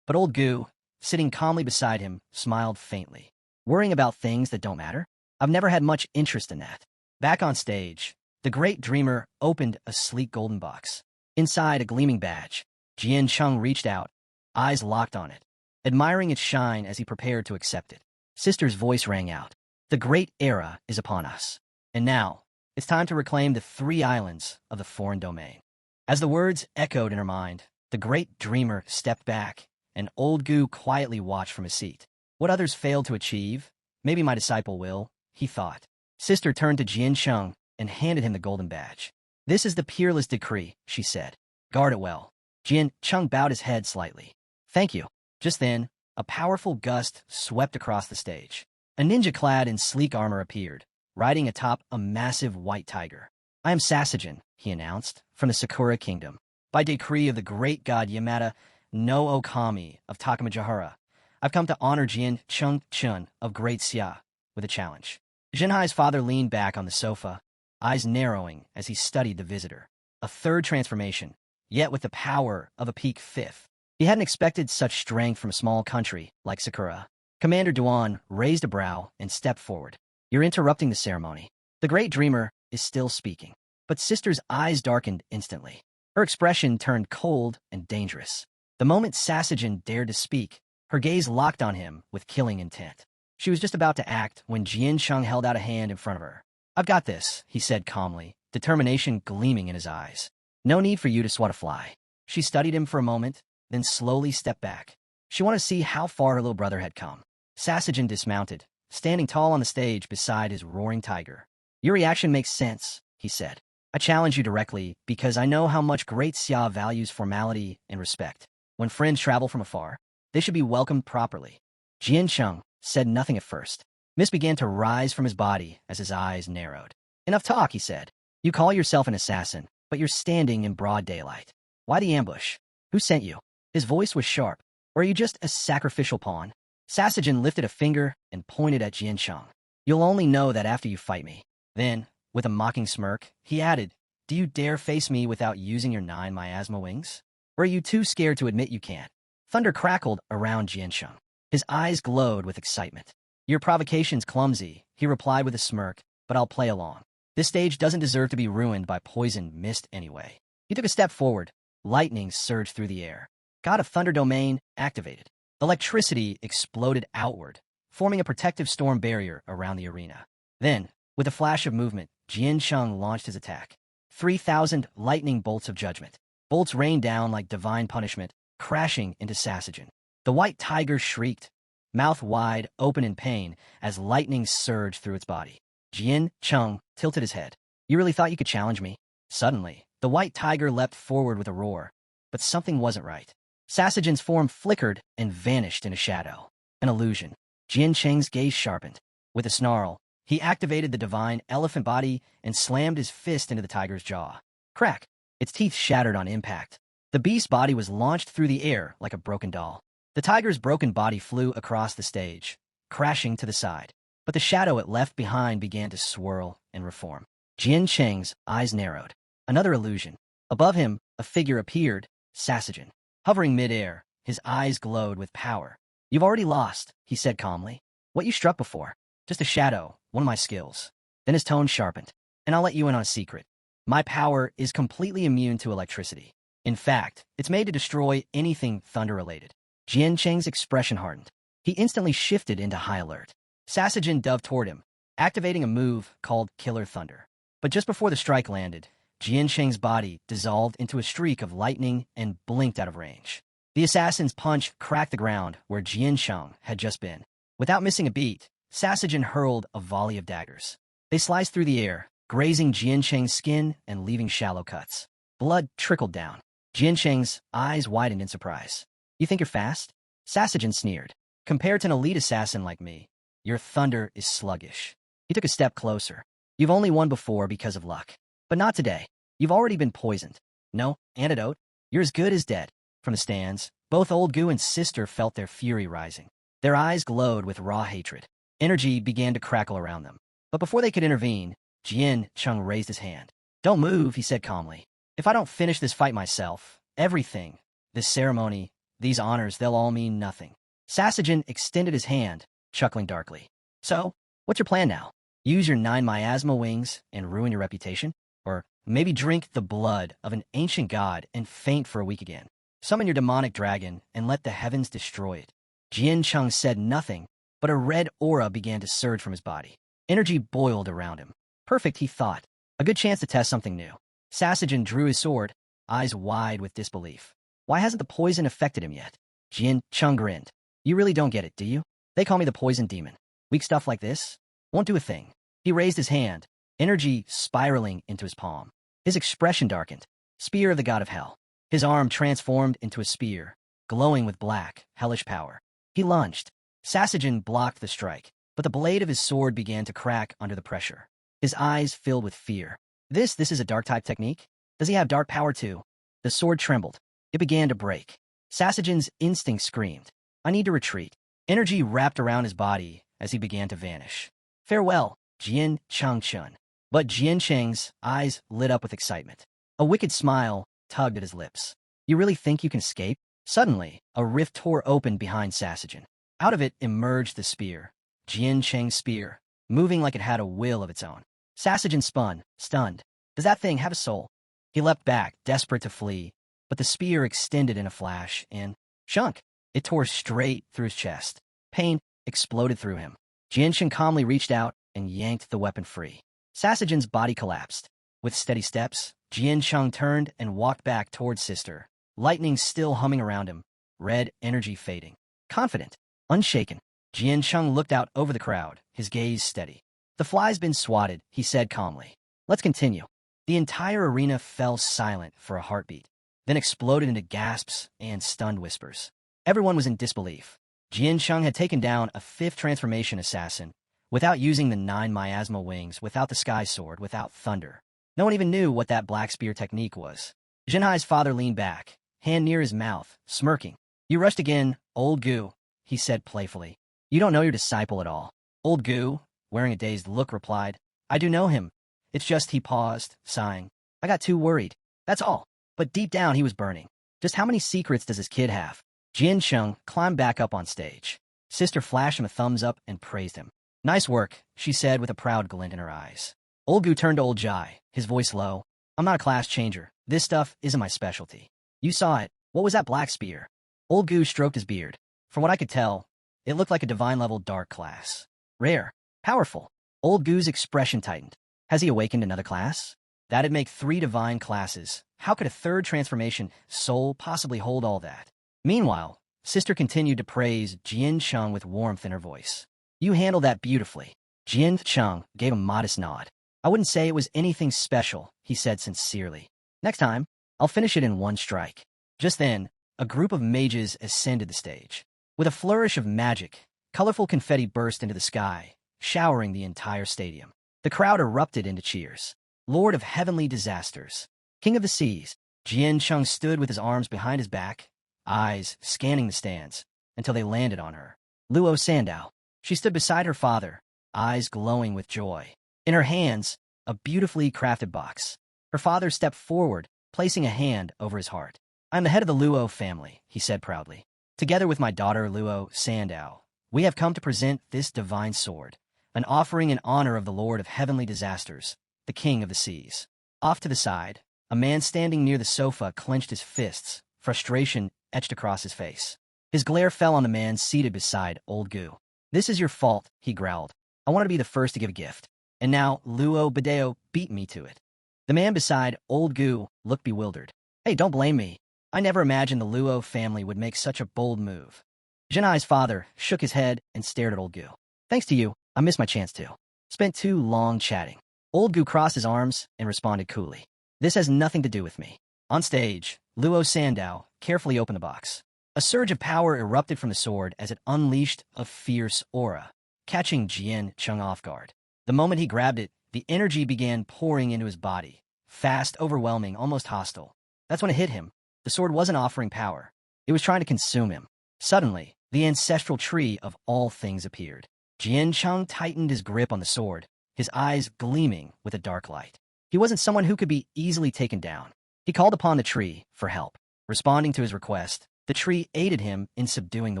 But Old Gu, sitting calmly beside him, smiled faintly. Worrying about things that don't matter? I've never had much interest in that. Back on stage, the Great Dreamer opened a sleek golden box. Inside a gleaming badge, Jian Shang reached out, eyes locked on it, admiring its shine as he prepared to accept it. Sister's voice rang out. The great era is upon us. And now, it's time to reclaim the 3 islands of the foreign domain. As the words echoed in her mind, the Great Dreamer stepped back, and Old Gu quietly watched from his seat. What others failed to achieve, maybe my disciple will, he thought. Sister turned to Jian Shang and handed him the golden badge. This is the peerless decree, she said. Guard it well. Jian Shang bowed his head slightly. Thank you. Just then, a powerful gust swept across the stage. A ninja clad in sleek armor appeared, riding atop a massive white tiger. "I am Sasajin," he announced, "from the Sakura Kingdom. By decree of the great god Yamada no Okami of Takamajahara, I've come to honor Jin Chung Chun of Great Xia with a challenge." Jinhai's father leaned back on the sofa, eyes narrowing as he studied the visitor. A third transformation, yet with the power of a peak fifth. He hadn't expected such strength from a small country like Sakura. Commander Duan raised a brow and stepped forward. "You're interrupting the ceremony. The great dreamer is still speaking." But Sister's eyes darkened instantly. Her expression turned cold and dangerous. The moment Sasajin dared to speak, her gaze locked on him with killing intent. She was just about to act when Jian Chung held out a hand in front of her. "I've got this," he said calmly, determination gleaming in his eyes. "No need for you to swat a fly." She studied him for a moment, then slowly stepped back. She wanted to see how far her little brother had come. Sasajin dismounted, standing tall on the stage beside his roaring tiger. "Your reaction makes sense," he said. "I challenge you directly because I know how much Great Xia values formality and respect. When friends travel from afar, they should be welcomed properly." Jian Chung said nothing at first. Mist began to rise from his body as his eyes narrowed. "Enough talk," he said. "You call yourself an assassin, but you're standing in broad daylight. Why the ambush? Who sent you?" His voice was sharp. "Or are you just a sacrificial pawn?" Sasajin lifted a finger and pointed at Jian Chung. "You'll only know that after you fight me." Then, with a mocking smirk, he added, "Do you dare face me without using your 9 miasma wings? Or are you too scared to admit you can't?" Thunder crackled around Jian Chung. His eyes glowed with excitement. "Your provocation's clumsy," he replied with a smirk, "but I'll play along. This stage doesn't deserve to be ruined by poisoned mist anyway." He took a step forward. Lightning surged through the air. God of Thunder Domain activated. Electricity exploded outward, forming a protective storm barrier around the arena. Then, with a flash of movement, Jian Chung launched his attack. 3,000 lightning bolts of judgment. Bolts rained down like divine punishment, crashing into Sasajin. The white tiger shrieked, mouth wide open in pain as lightning surged through its body. Jian Chung tilted his head. "You really thought you could challenge me?" Suddenly, the white tiger leapt forward with a roar, but something wasn't right. Sasajin's form flickered and vanished in a shadow. An illusion. Jian Cheng's gaze sharpened. With a snarl, he activated the divine elephant body and slammed his fist into the tiger's jaw. Crack! Its teeth shattered on impact. The beast's body was launched through the air like a broken doll. The tiger's broken body flew across the stage, crashing to the side. But the shadow it left behind began to swirl and reform. Jian Cheng's eyes narrowed. Another illusion. Above him, a figure appeared, Sasajin. Hovering midair, his eyes glowed with power. "You've already lost," he said calmly. "What you struck before? Just a shadow, one of my skills." Then his tone sharpened. "And I'll let you in on a secret. My power is completely immune to electricity. In fact, it's made to destroy anything thunder-related." Jian Cheng's expression hardened. He instantly shifted into high alert. Sasajin dove toward him, activating a move called Killer Thunder. But just before the strike landed, Jian Cheng's body dissolved into a streak of lightning and blinked out of range. The assassin's punch cracked the ground where Jian Cheng had just been. Without missing a beat, Sasajin hurled a volley of daggers. They sliced through the air, grazing Jian Cheng's skin and leaving shallow cuts. Blood trickled down. Jian Cheng's eyes widened in surprise. "You think you're fast?" Sasajin sneered. "Compared to an elite assassin like me, your thunder is sluggish." He took a step closer. "You've only won before because of luck. But not today. You've already been poisoned. No antidote. You're as good as dead." From the stands, both Old Gu and Sister felt their fury rising. Their eyes glowed with raw hatred. Energy began to crackle around them. But before they could intervene, Jian Chung raised his hand. "Don't move," he said calmly. "If I don't finish this fight myself, everything, this ceremony, these honors, they'll all mean nothing." Sasajin extended his hand, chuckling darkly. "So, what's your plan now? Use your 9 miasma wings and ruin your reputation? Or maybe drink the blood of an ancient god and faint for a week again? Summon your demonic dragon and let the heavens destroy it." Jian Chung said nothing, but a red aura began to surge from his body. Energy boiled around him. Perfect, he thought. A good chance to test something new. Sasajin drew his sword, eyes wide with disbelief. Why hasn't the poison affected him yet? Jian Chung grinned. "You really don't get it, do you? They call me the poison demon. Weak stuff like this won't do a thing." He raised his hand, energy spiraling into his palm. His expression darkened. "Spear of the god of hell." His arm transformed into a spear, glowing with black, hellish power. He lunged. Sasajin blocked the strike, but the blade of his sword began to crack under the pressure. His eyes filled with fear. This is a dark-type technique? Does he have dark power too? The sword trembled. It began to break. Sasajin's instinct screamed, I need to retreat. Energy wrapped around his body as he began to vanish. Farewell, Jian Changchun. But Jian Cheng's eyes lit up with excitement. A wicked smile tugged at his lips. You really think you can escape? Suddenly, a rift tore open behind Sasajin. Out of it emerged the spear, Jian Cheng's spear, moving like it had a will of its own. Sasajin spun, stunned. Does that thing have a soul? He leapt back, desperate to flee, but the spear extended in a flash and shunk. It tore straight through his chest. Pain exploded through him. Jian Cheng calmly reached out and yanked the weapon free. Sasajin's body collapsed. With steady steps, Jian Cheng turned and walked back towards Sister, lightning still humming around him, red energy fading. Confident, unshaken, Jian Cheng looked out over the crowd, his gaze steady. The fly's been swatted, he said calmly. Let's continue. The entire arena fell silent for a heartbeat, then exploded into gasps and stunned whispers. Everyone was in disbelief. Jian Cheng had taken down a 5th transformation assassin, without using the 9 miasma wings, without the sky sword, without thunder. No one even knew what that black spear technique was. Jinhai's father leaned back, hand near his mouth, smirking. You rushed again, old goo, he said playfully. You don't know your disciple at all. Old goo, wearing a dazed look, replied, I do know him. It's just he paused, sighing. I got too worried. That's all. But deep down he was burning. Just how many secrets does this kid have? Jian Cheng climbed back up on stage. Sister flashed him a thumbs up and praised him. Nice work, she said with a proud glint in her eyes. Old Gu turned to Old Jai, his voice low. I'm not a class changer. This stuff isn't my specialty. You saw it. What was that black spear? Old Gu stroked his beard. From what I could tell, it looked like a divine-level dark class. Rare. Powerful. Old Gu's expression tightened. Has he awakened another class? That'd make 3 divine classes. How could a 3rd transformation soul possibly hold all that? Meanwhile, Sister continued to praise Jian Cheng with warmth in her voice. You handled that beautifully. Jian Cheng gave a modest nod. I wouldn't say it was anything special, he said sincerely. Next time, I'll finish it in 1 strike. Just then, a group of mages ascended the stage. With a flourish of magic, colorful confetti burst into the sky, showering the entire stadium. The crowd erupted into cheers. Lord of heavenly disasters, King of the seas, Jian Cheng stood with his arms behind his back, eyes scanning the stands, until they landed on her. Luo Sandow. She stood beside her father, eyes glowing with joy. In her hands, a beautifully crafted box. Her father stepped forward, placing a hand over his heart. I'm the head of the Luo family, he said proudly. Together with my daughter Luo Sandow, we have come to present this divine sword, an offering in honor of the Lord of heavenly disasters, the King of the seas. Off to the side, a man standing near the sofa clenched his fists, frustration etched across his face. His glare fell on the man seated beside Old Gu. This is your fault, he growled. I wanted to be the first to give a gift, and now Luo Badeo beat me to it. The man beside Old Gu looked bewildered. Hey, don't blame me. I never imagined the Luo family would make such a bold move. Jinai's father shook his head and stared at Old Gu. Thanks to you, I missed my chance too. Spent too long chatting. Old Gu crossed his arms and responded coolly. This has nothing to do with me. On stage, Luo Sandow carefully opened the box. A surge of power erupted from the sword as it unleashed a fierce aura, catching Jian Cheng off guard. The moment he grabbed it, the energy began pouring into his body, fast, overwhelming, almost hostile. That's when it hit him. The sword wasn't offering power. It was trying to consume him. Suddenly, the ancestral tree of all things appeared. Jian Cheng tightened his grip on the sword, his eyes gleaming with a dark light. He wasn't someone who could be easily taken down. He called upon the tree for help. Responding to his request, the tree aided him in subduing the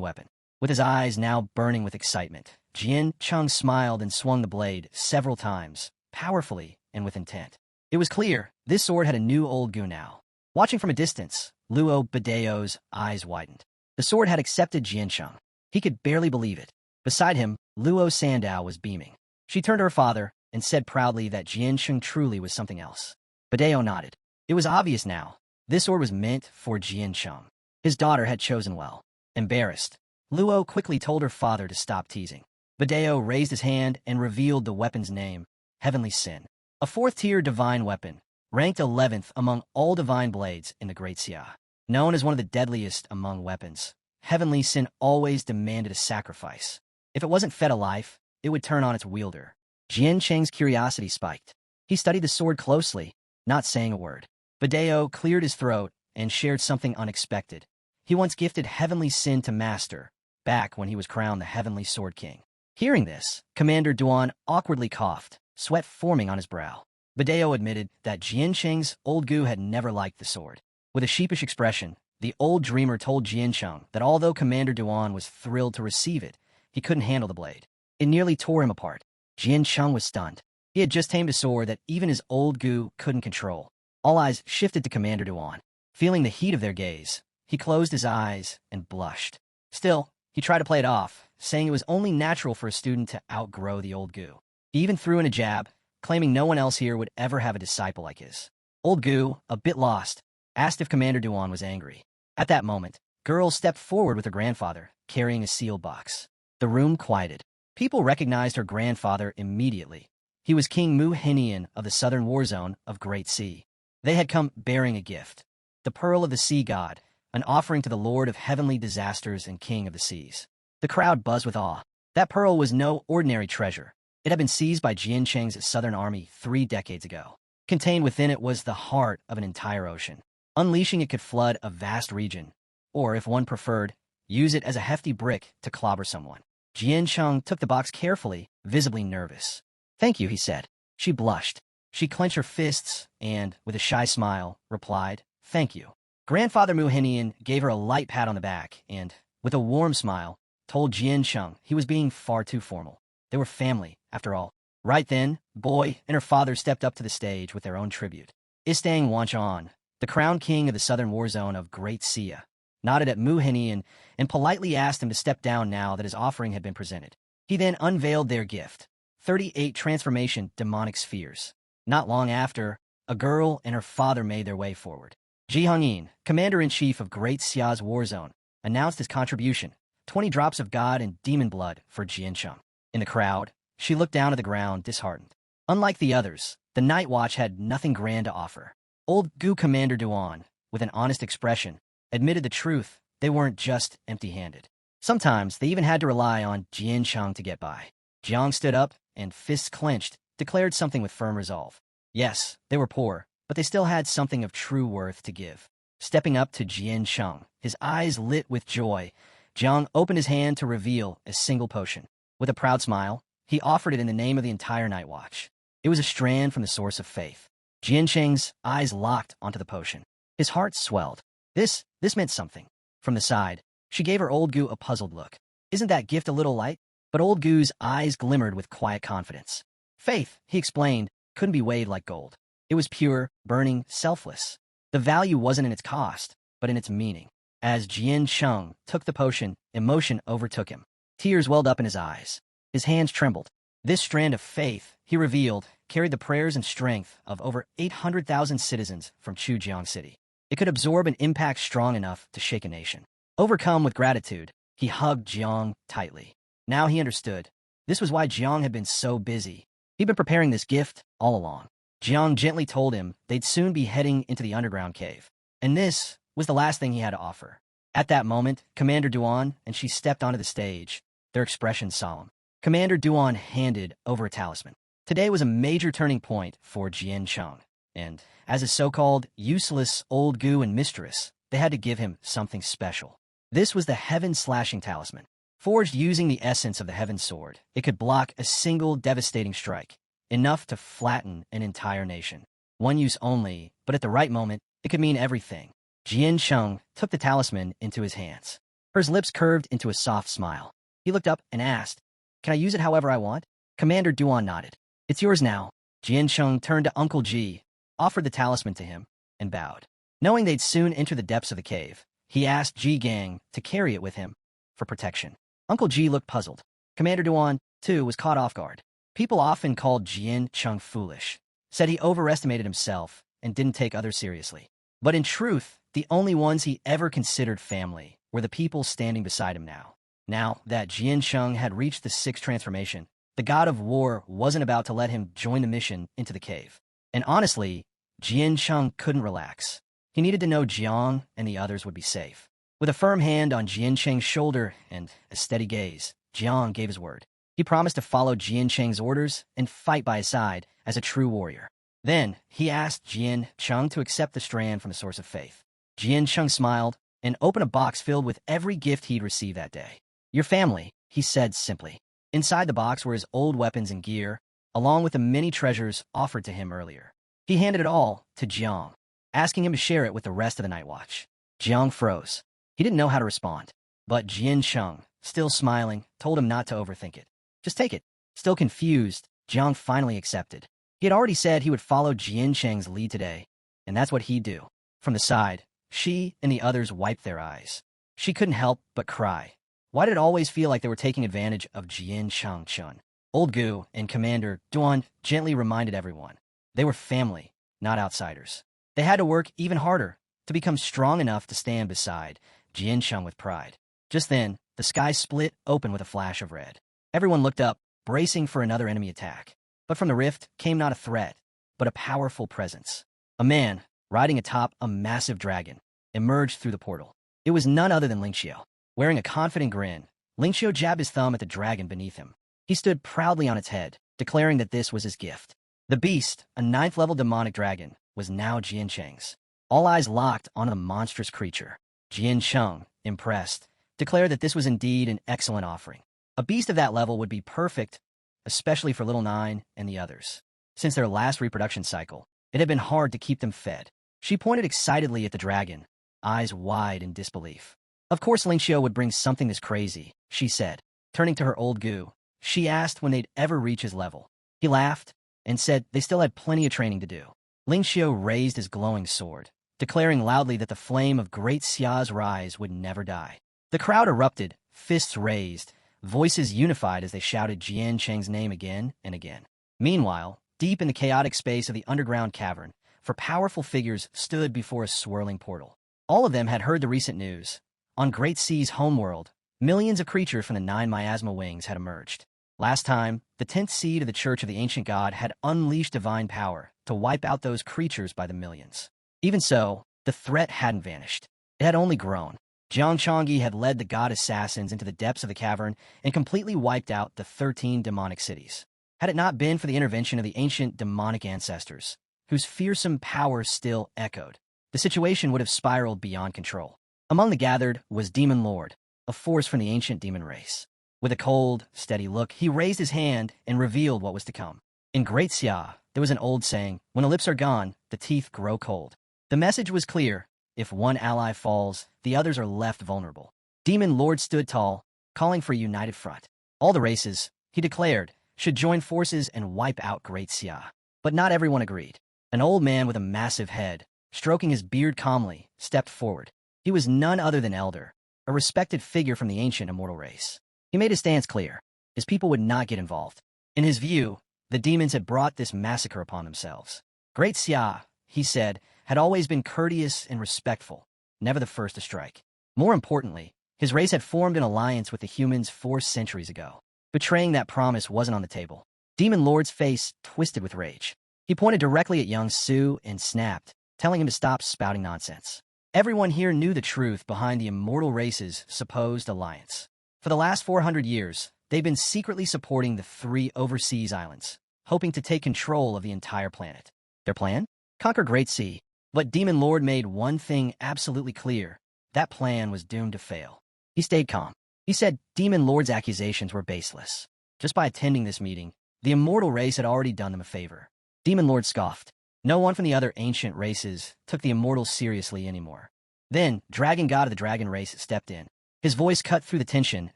weapon. With his eyes now burning with excitement, Jian Cheng smiled and swung the blade several times, powerfully and with intent. It was clear this sword had a new Old Gu now. Watching from a distance, Luo Badeo's eyes widened. The sword had accepted Jian Cheng. He could barely believe it. Beside him, Luo Sandow was beaming. She turned to her father and said proudly that Jian Cheng truly was something else. Badeo nodded. It was obvious now. This sword was meant for Jian Cheng. His daughter had chosen well. Embarrassed, Luo quickly told her father to stop teasing. Badeo raised his hand and revealed the weapon's name, Heavenly Sin. A 4th-tier divine weapon, ranked 11th among all divine blades in the Great Xia. Known as one of the deadliest among weapons, heavenly sin always demanded a sacrifice. If it wasn't fed a life, it would turn on its wielder. Jian Cheng's curiosity spiked. He studied the sword closely, not saying a word. Badeo cleared his throat and shared something unexpected. He once gifted heavenly sin to Master, back when he was crowned the Heavenly Sword King. Hearing this, Commander Duan awkwardly coughed, sweat forming on his brow. Badeo admitted that Jian Cheng's old gu had never liked the sword. With a sheepish expression, the old dreamer told Jian Cheng that although Commander Duan was thrilled to receive it, he couldn't handle the blade. It nearly tore him apart. Jian Cheng was stunned. He had just tamed a sword that even his old gu couldn't control. All eyes shifted to Commander Duan. Feeling the heat of their gaze, he closed his eyes and blushed. Still, he tried to play it off, saying it was only natural for a student to outgrow the old gu. He even threw in a jab, claiming no one else here would ever have a disciple like his. Old gu, a bit lost, asked if Commander Duan was angry. At that moment, girl stepped forward with her grandfather, carrying a sealed box. The room quieted. People recognized her grandfather immediately. He was King Mu Henian of the southern war zone of Great Sea. They had come bearing a gift, the Pearl of the Sea God, an offering to the Lord of Heavenly Disasters and King of the Seas. The crowd buzzed with awe. That pearl was no ordinary treasure. It had been seized by Jian Cheng's southern army 3 decades ago. Contained within it was the heart of an entire ocean. Unleashing it could flood a vast region, or if one preferred, use it as a hefty brick to clobber someone. Jian Cheng took the box carefully, visibly nervous. "Thank you," he said. She blushed. She clenched her fists and, with a shy smile, replied, "Thank you." Grandfather Muhinian gave her a light pat on the back and, with a warm smile, told Jian Cheng he was being far too formal. They were family, after all. Right then, Boy and her father stepped up to the stage with their own tribute. Istang Wanchan, the crowned king of the southern war zone of Great Sia, nodded at Muhinian and politely asked him to step down now that his offering had been presented. He then unveiled their gift, 38 transformation demonic spheres. Not long after, a girl and her father made their way forward. Ji Hongyin, commander-in-chief of Great Xia's war zone, announced his contribution, 20 drops of god and demon blood for Jian Cheng. In the crowd, she looked down at the ground, disheartened. Unlike the others, the Night Watch had nothing grand to offer. Old Gu Commander Duan, with an honest expression, admitted the truth. They weren't just empty-handed. Sometimes they even had to rely on Jian Cheng to get by. Jiang stood up and, fists clenched, declared something with firm resolve. Yes, they were poor, but they still had something of true worth to give. Stepping up to Jian Cheng, his eyes lit with joy, Jiang opened his hand to reveal a single potion. With a proud smile, he offered it in the name of the entire Night Watch. It was a strand from the source of faith. Jian Cheng's eyes locked onto the potion. His heart swelled. This meant something. From the side, she gave her old Gu a puzzled look. "Isn't that gift a little light?" But old Gu's eyes glimmered with quiet confidence. Faith, he explained, couldn't be weighed like gold. It was pure, burning, selfless. The value wasn't in its cost, but in its meaning. As Jian Cheng took the potion, emotion overtook him. Tears welled up in his eyes. His hands trembled. This strand of faith, he revealed, carried the prayers and strength of over 800,000 citizens from Chujiang City. It could absorb an impact strong enough to shake a nation. Overcome with gratitude, he hugged Jiang tightly. Now he understood. This was why Jiang had been so busy. He'd been preparing this gift all along. Jiang gently told him they'd soon be heading into the underground cave. And this was the last thing he had to offer. At that moment, Commander Duan and she stepped onto the stage, their expressions solemn. Commander Duan handed over a talisman. Today was a major turning point for Jian Cheng, and as a so-called useless old Gu and mistress, they had to give him something special. This was the Heaven-slashing talisman. Forged using the essence of the Heaven Sword, it could block a single devastating strike, enough to flatten an entire nation. One use only, but at the right moment, it could mean everything. Jian Cheng took the talisman into his hands. Her lips curved into a soft smile. He looked up and asked, "Can I use it however I want?" Commander Duan nodded. "It's yours now." Jian Cheng turned to Uncle Ji, offered the talisman to him, and bowed. Knowing they'd soon enter the depths of the cave, he asked Ji Gang to carry it with him for protection. Uncle Ji looked puzzled. Commander Duan, too, was caught off guard. People often called Jian Cheng foolish, said he overestimated himself and didn't take others seriously. But in truth, the only ones he ever considered family were the people standing beside him now. Now that Jian Cheng had reached the 6th transformation, the god of war wasn't about to let him join the mission into the cave. And honestly, Jian Cheng couldn't relax. He needed to know Jiang and the others would be safe. With a firm hand on Jian Cheng's shoulder and a steady gaze, Jiang gave his word. He promised to follow Jian Cheng's orders and fight by his side as a true warrior. Then, he asked Jian Cheng to accept the strand from the source of faith. Jian Cheng smiled and opened a box filled with every gift he'd received that day. Your family, he said simply. Inside the box were his old weapons and gear, along with the many treasures offered to him earlier. He handed it all to Jiang, asking him to share it with the rest of the Night Watch. Jiang froze. He didn't know how to respond, but Jian Cheng, still smiling, told him not to overthink it. Just take it. Still confused, Jiang finally accepted. He had already said he would follow Jian Cheng's lead today, and that's what he'd do. From the side, she and the others wiped their eyes. She couldn't help but cry. Why did it always feel like they were taking advantage of Jian Cheng? Old Gu and Commander Duan gently reminded everyone. They were family, not outsiders. They had to work even harder to become strong enough to stand beside Jian Cheng with pride. Just then, the sky split open with a flash of red. Everyone looked up, bracing for another enemy attack. But from the rift came not a threat, but a powerful presence. A man, riding atop a massive dragon, emerged through the portal. It was none other than Ling Xiao. Wearing a confident grin, Ling Xiao jabbed his thumb at the dragon beneath him. He stood proudly on its head, declaring that this was his gift. The beast, a 9th-level demonic dragon, was now Jian Cheng's. All eyes locked on the monstrous creature. Jian Cheng, impressed, declared that this was indeed an excellent offering. A beast of that level would be perfect, especially for Little Nine and the others. Since their last reproduction cycle, it had been hard to keep them fed. She pointed excitedly at the dragon, eyes wide in disbelief. Of course Ling Xiao would bring something this crazy, she said. Turning to her old Gu, she asked when they'd ever reach his level. He laughed and said they still had plenty of training to do. Ling Xiao raised his glowing sword, declaring loudly that the flame of Great Xia's rise would never die. The crowd erupted, fists raised, voices unified as they shouted Jian Cheng's name again and again. Meanwhile, deep in the chaotic space of the underground cavern, four powerful figures stood before a swirling portal. All of them had heard the recent news. On Great Sea's homeworld, millions of creatures from the 9 miasma wings had emerged. Last time, the 10th seed of the Church of the Ancient God had unleashed divine power to wipe out those creatures by the millions. Even so, the threat hadn't vanished. It had only grown. Jiang Chongyi had led the god assassins into the depths of the cavern and completely wiped out the 13 demonic cities. Had it not been for the intervention of the ancient demonic ancestors, whose fearsome power still echoed, the situation would have spiraled beyond control. Among the gathered was Demon Lord, a force from the ancient demon race. With a cold, steady look, he raised his hand and revealed what was to come. In Great Xia, there was an old saying, when the lips are gone, the teeth grow cold. The message was clear. If one ally falls, the others are left vulnerable. Demon Lord stood tall, calling for a united front. All the races, he declared, should join forces and wipe out Great Xia. But not everyone agreed. An old man with a massive head, stroking his beard calmly, stepped forward. He was none other than Elder, a respected figure from the ancient immortal race. He made his stance clear. His people would not get involved. In his view, the demons had brought this massacre upon themselves. Great Xia, he said, had always been courteous and respectful, never the first to strike. More importantly, his race had formed an alliance with the humans 4 centuries ago. Betraying that promise wasn't on the table. Demon Lord's face twisted with rage. He pointed directly at young Su and snapped, telling him to stop spouting nonsense. Everyone here knew the truth behind the immortal race's supposed alliance. For the last 400 years, they'd been secretly supporting the 3 overseas islands, hoping to take control of the entire planet. Their plan? Conquer Great Sea. But Demon Lord made one thing absolutely clear. That plan was doomed to fail. He stayed calm. He said Demon Lord's accusations were baseless. Just by attending this meeting, the immortal race had already done them a favor. Demon Lord scoffed. No one from the other ancient races took the immortals seriously anymore. Then, Dragon God of the Dragon race stepped in. His voice cut through the tension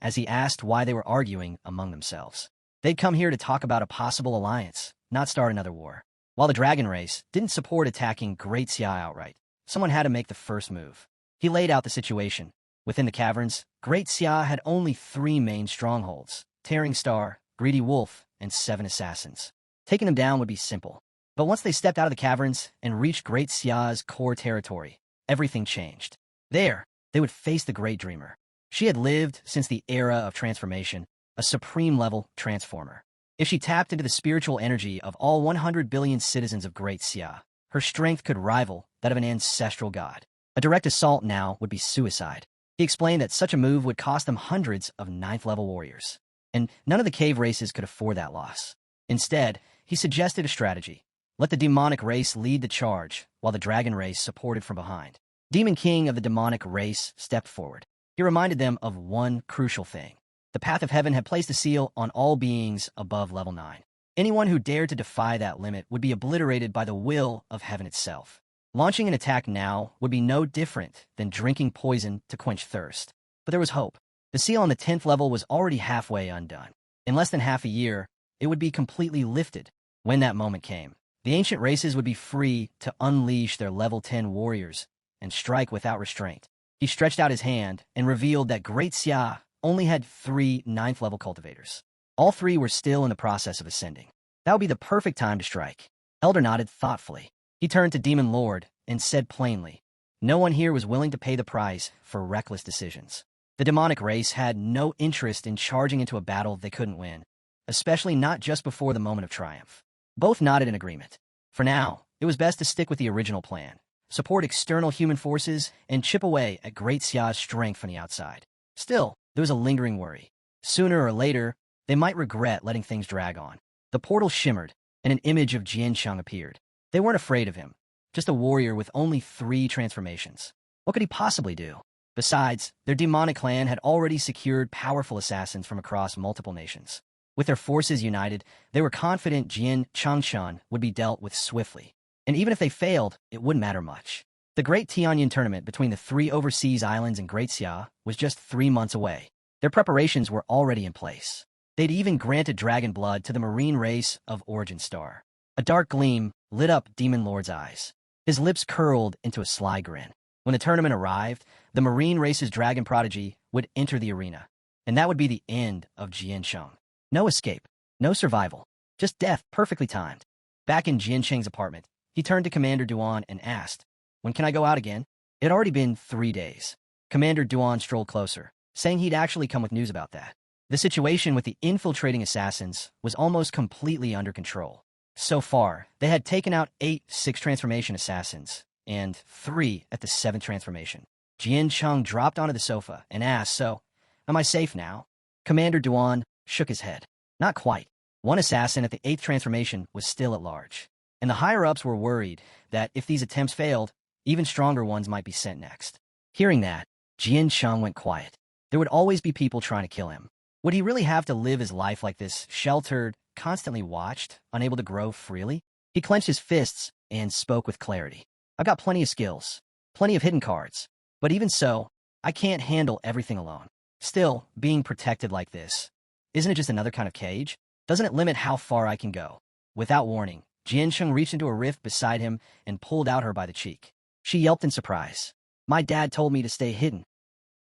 as he asked why they were arguing among themselves. They'd come here to talk about a possible alliance, not start another war. While the Dragon race didn't support attacking Great Xia outright, someone had to make the first move. He laid out the situation. Within the caverns, Great Xia had only 3 main strongholds: Tearing Star, Greedy Wolf, and 7 assassins. Taking them down would be simple. But once they stepped out of the caverns and reached Great Xia's core territory, everything changed. There, they would face the Great Dreamer. She had lived since the era of transformation, a supreme-level transformer. If she tapped into the spiritual energy of all 100 billion citizens of Great Xia, her strength could rival that of an ancestral god. A direct assault now would be suicide. He explained that such a move would cost them hundreds of ninth-level warriors, and none of the cave races could afford that loss. Instead, he suggested a strategy. Let the demonic race lead the charge, while the dragon race supported from behind. Demon King of the demonic race stepped forward. He reminded them of one crucial thing. The path of heaven had placed a seal on all beings above level 9. Anyone who dared to defy that limit would be obliterated by the will of heaven itself. Launching an attack now would be no different than drinking poison to quench thirst. But there was hope. The seal on the 10th level was already halfway undone. In less than half a year, it would be completely lifted. When that moment came, the ancient races would be free to unleash their level 10 warriors and strike without restraint. He stretched out his hand and revealed that Great Xia only had 3 9th-level cultivators. All 3 were still in the process of ascending. That would be the perfect time to strike. Elder nodded thoughtfully. He turned to Demon Lord and said plainly, no one here was willing to pay the price for reckless decisions. The demonic race had no interest in charging into a battle they couldn't win, especially not just before the moment of triumph. Both nodded in agreement. For now, it was best to stick with the original plan, support external human forces, and chip away at Great Xia's strength from the outside. Still, there was a lingering worry. Sooner or later, they might regret letting things drag on. The portal shimmered, and an image of Jiancheng appeared. They weren't afraid of him, just a warrior with only 3 transformations. What could he possibly do? Besides, their demonic clan had already secured powerful assassins from across multiple nations. With their forces united, they were confident Jian Changshan would be dealt with swiftly. And even if they failed, it wouldn't matter much. The Great Tianyan tournament between the 3 overseas islands and Great Xia was just 3 months away. Their preparations were already in place. They'd even granted dragon blood to the marine race of Origin Star. A dark gleam lit up Demon Lord's eyes. His lips curled into a sly grin. When the tournament arrived, the marine race's dragon prodigy would enter the arena, and that would be the end of Jiancheng. No escape, no survival, just death perfectly timed. Back in Jiancheng's apartment, he turned to Commander Duan and asked, when can I go out again? It had already been 3 days. Commander Duan strolled closer, saying he'd actually come with news about that. The situation with the infiltrating assassins was almost completely under control. So far, they had taken out 8 6th-transformation assassins, and 3 at the 7th transformation. Jiancheng dropped onto the sofa and asked, so, am I safe now? Commander Duan shook his head. Not quite. One assassin at the 8th transformation was still at large, and the higher-ups were worried that if these attempts failed, even stronger ones might be sent next. Hearing that, Jiancheng went quiet. There would always be people trying to kill him. Would he really have to live his life like this, sheltered, constantly watched, unable to grow freely? He clenched his fists and spoke with clarity. I've got plenty of skills, plenty of hidden cards, but even so, I can't handle everything alone. Still, being protected like this, isn't it just another kind of cage? Doesn't it limit how far I can go? Without warning, Jiancheng reached into a rift beside him and pulled out her by the cheek. She yelped in surprise. My dad told me to stay hidden.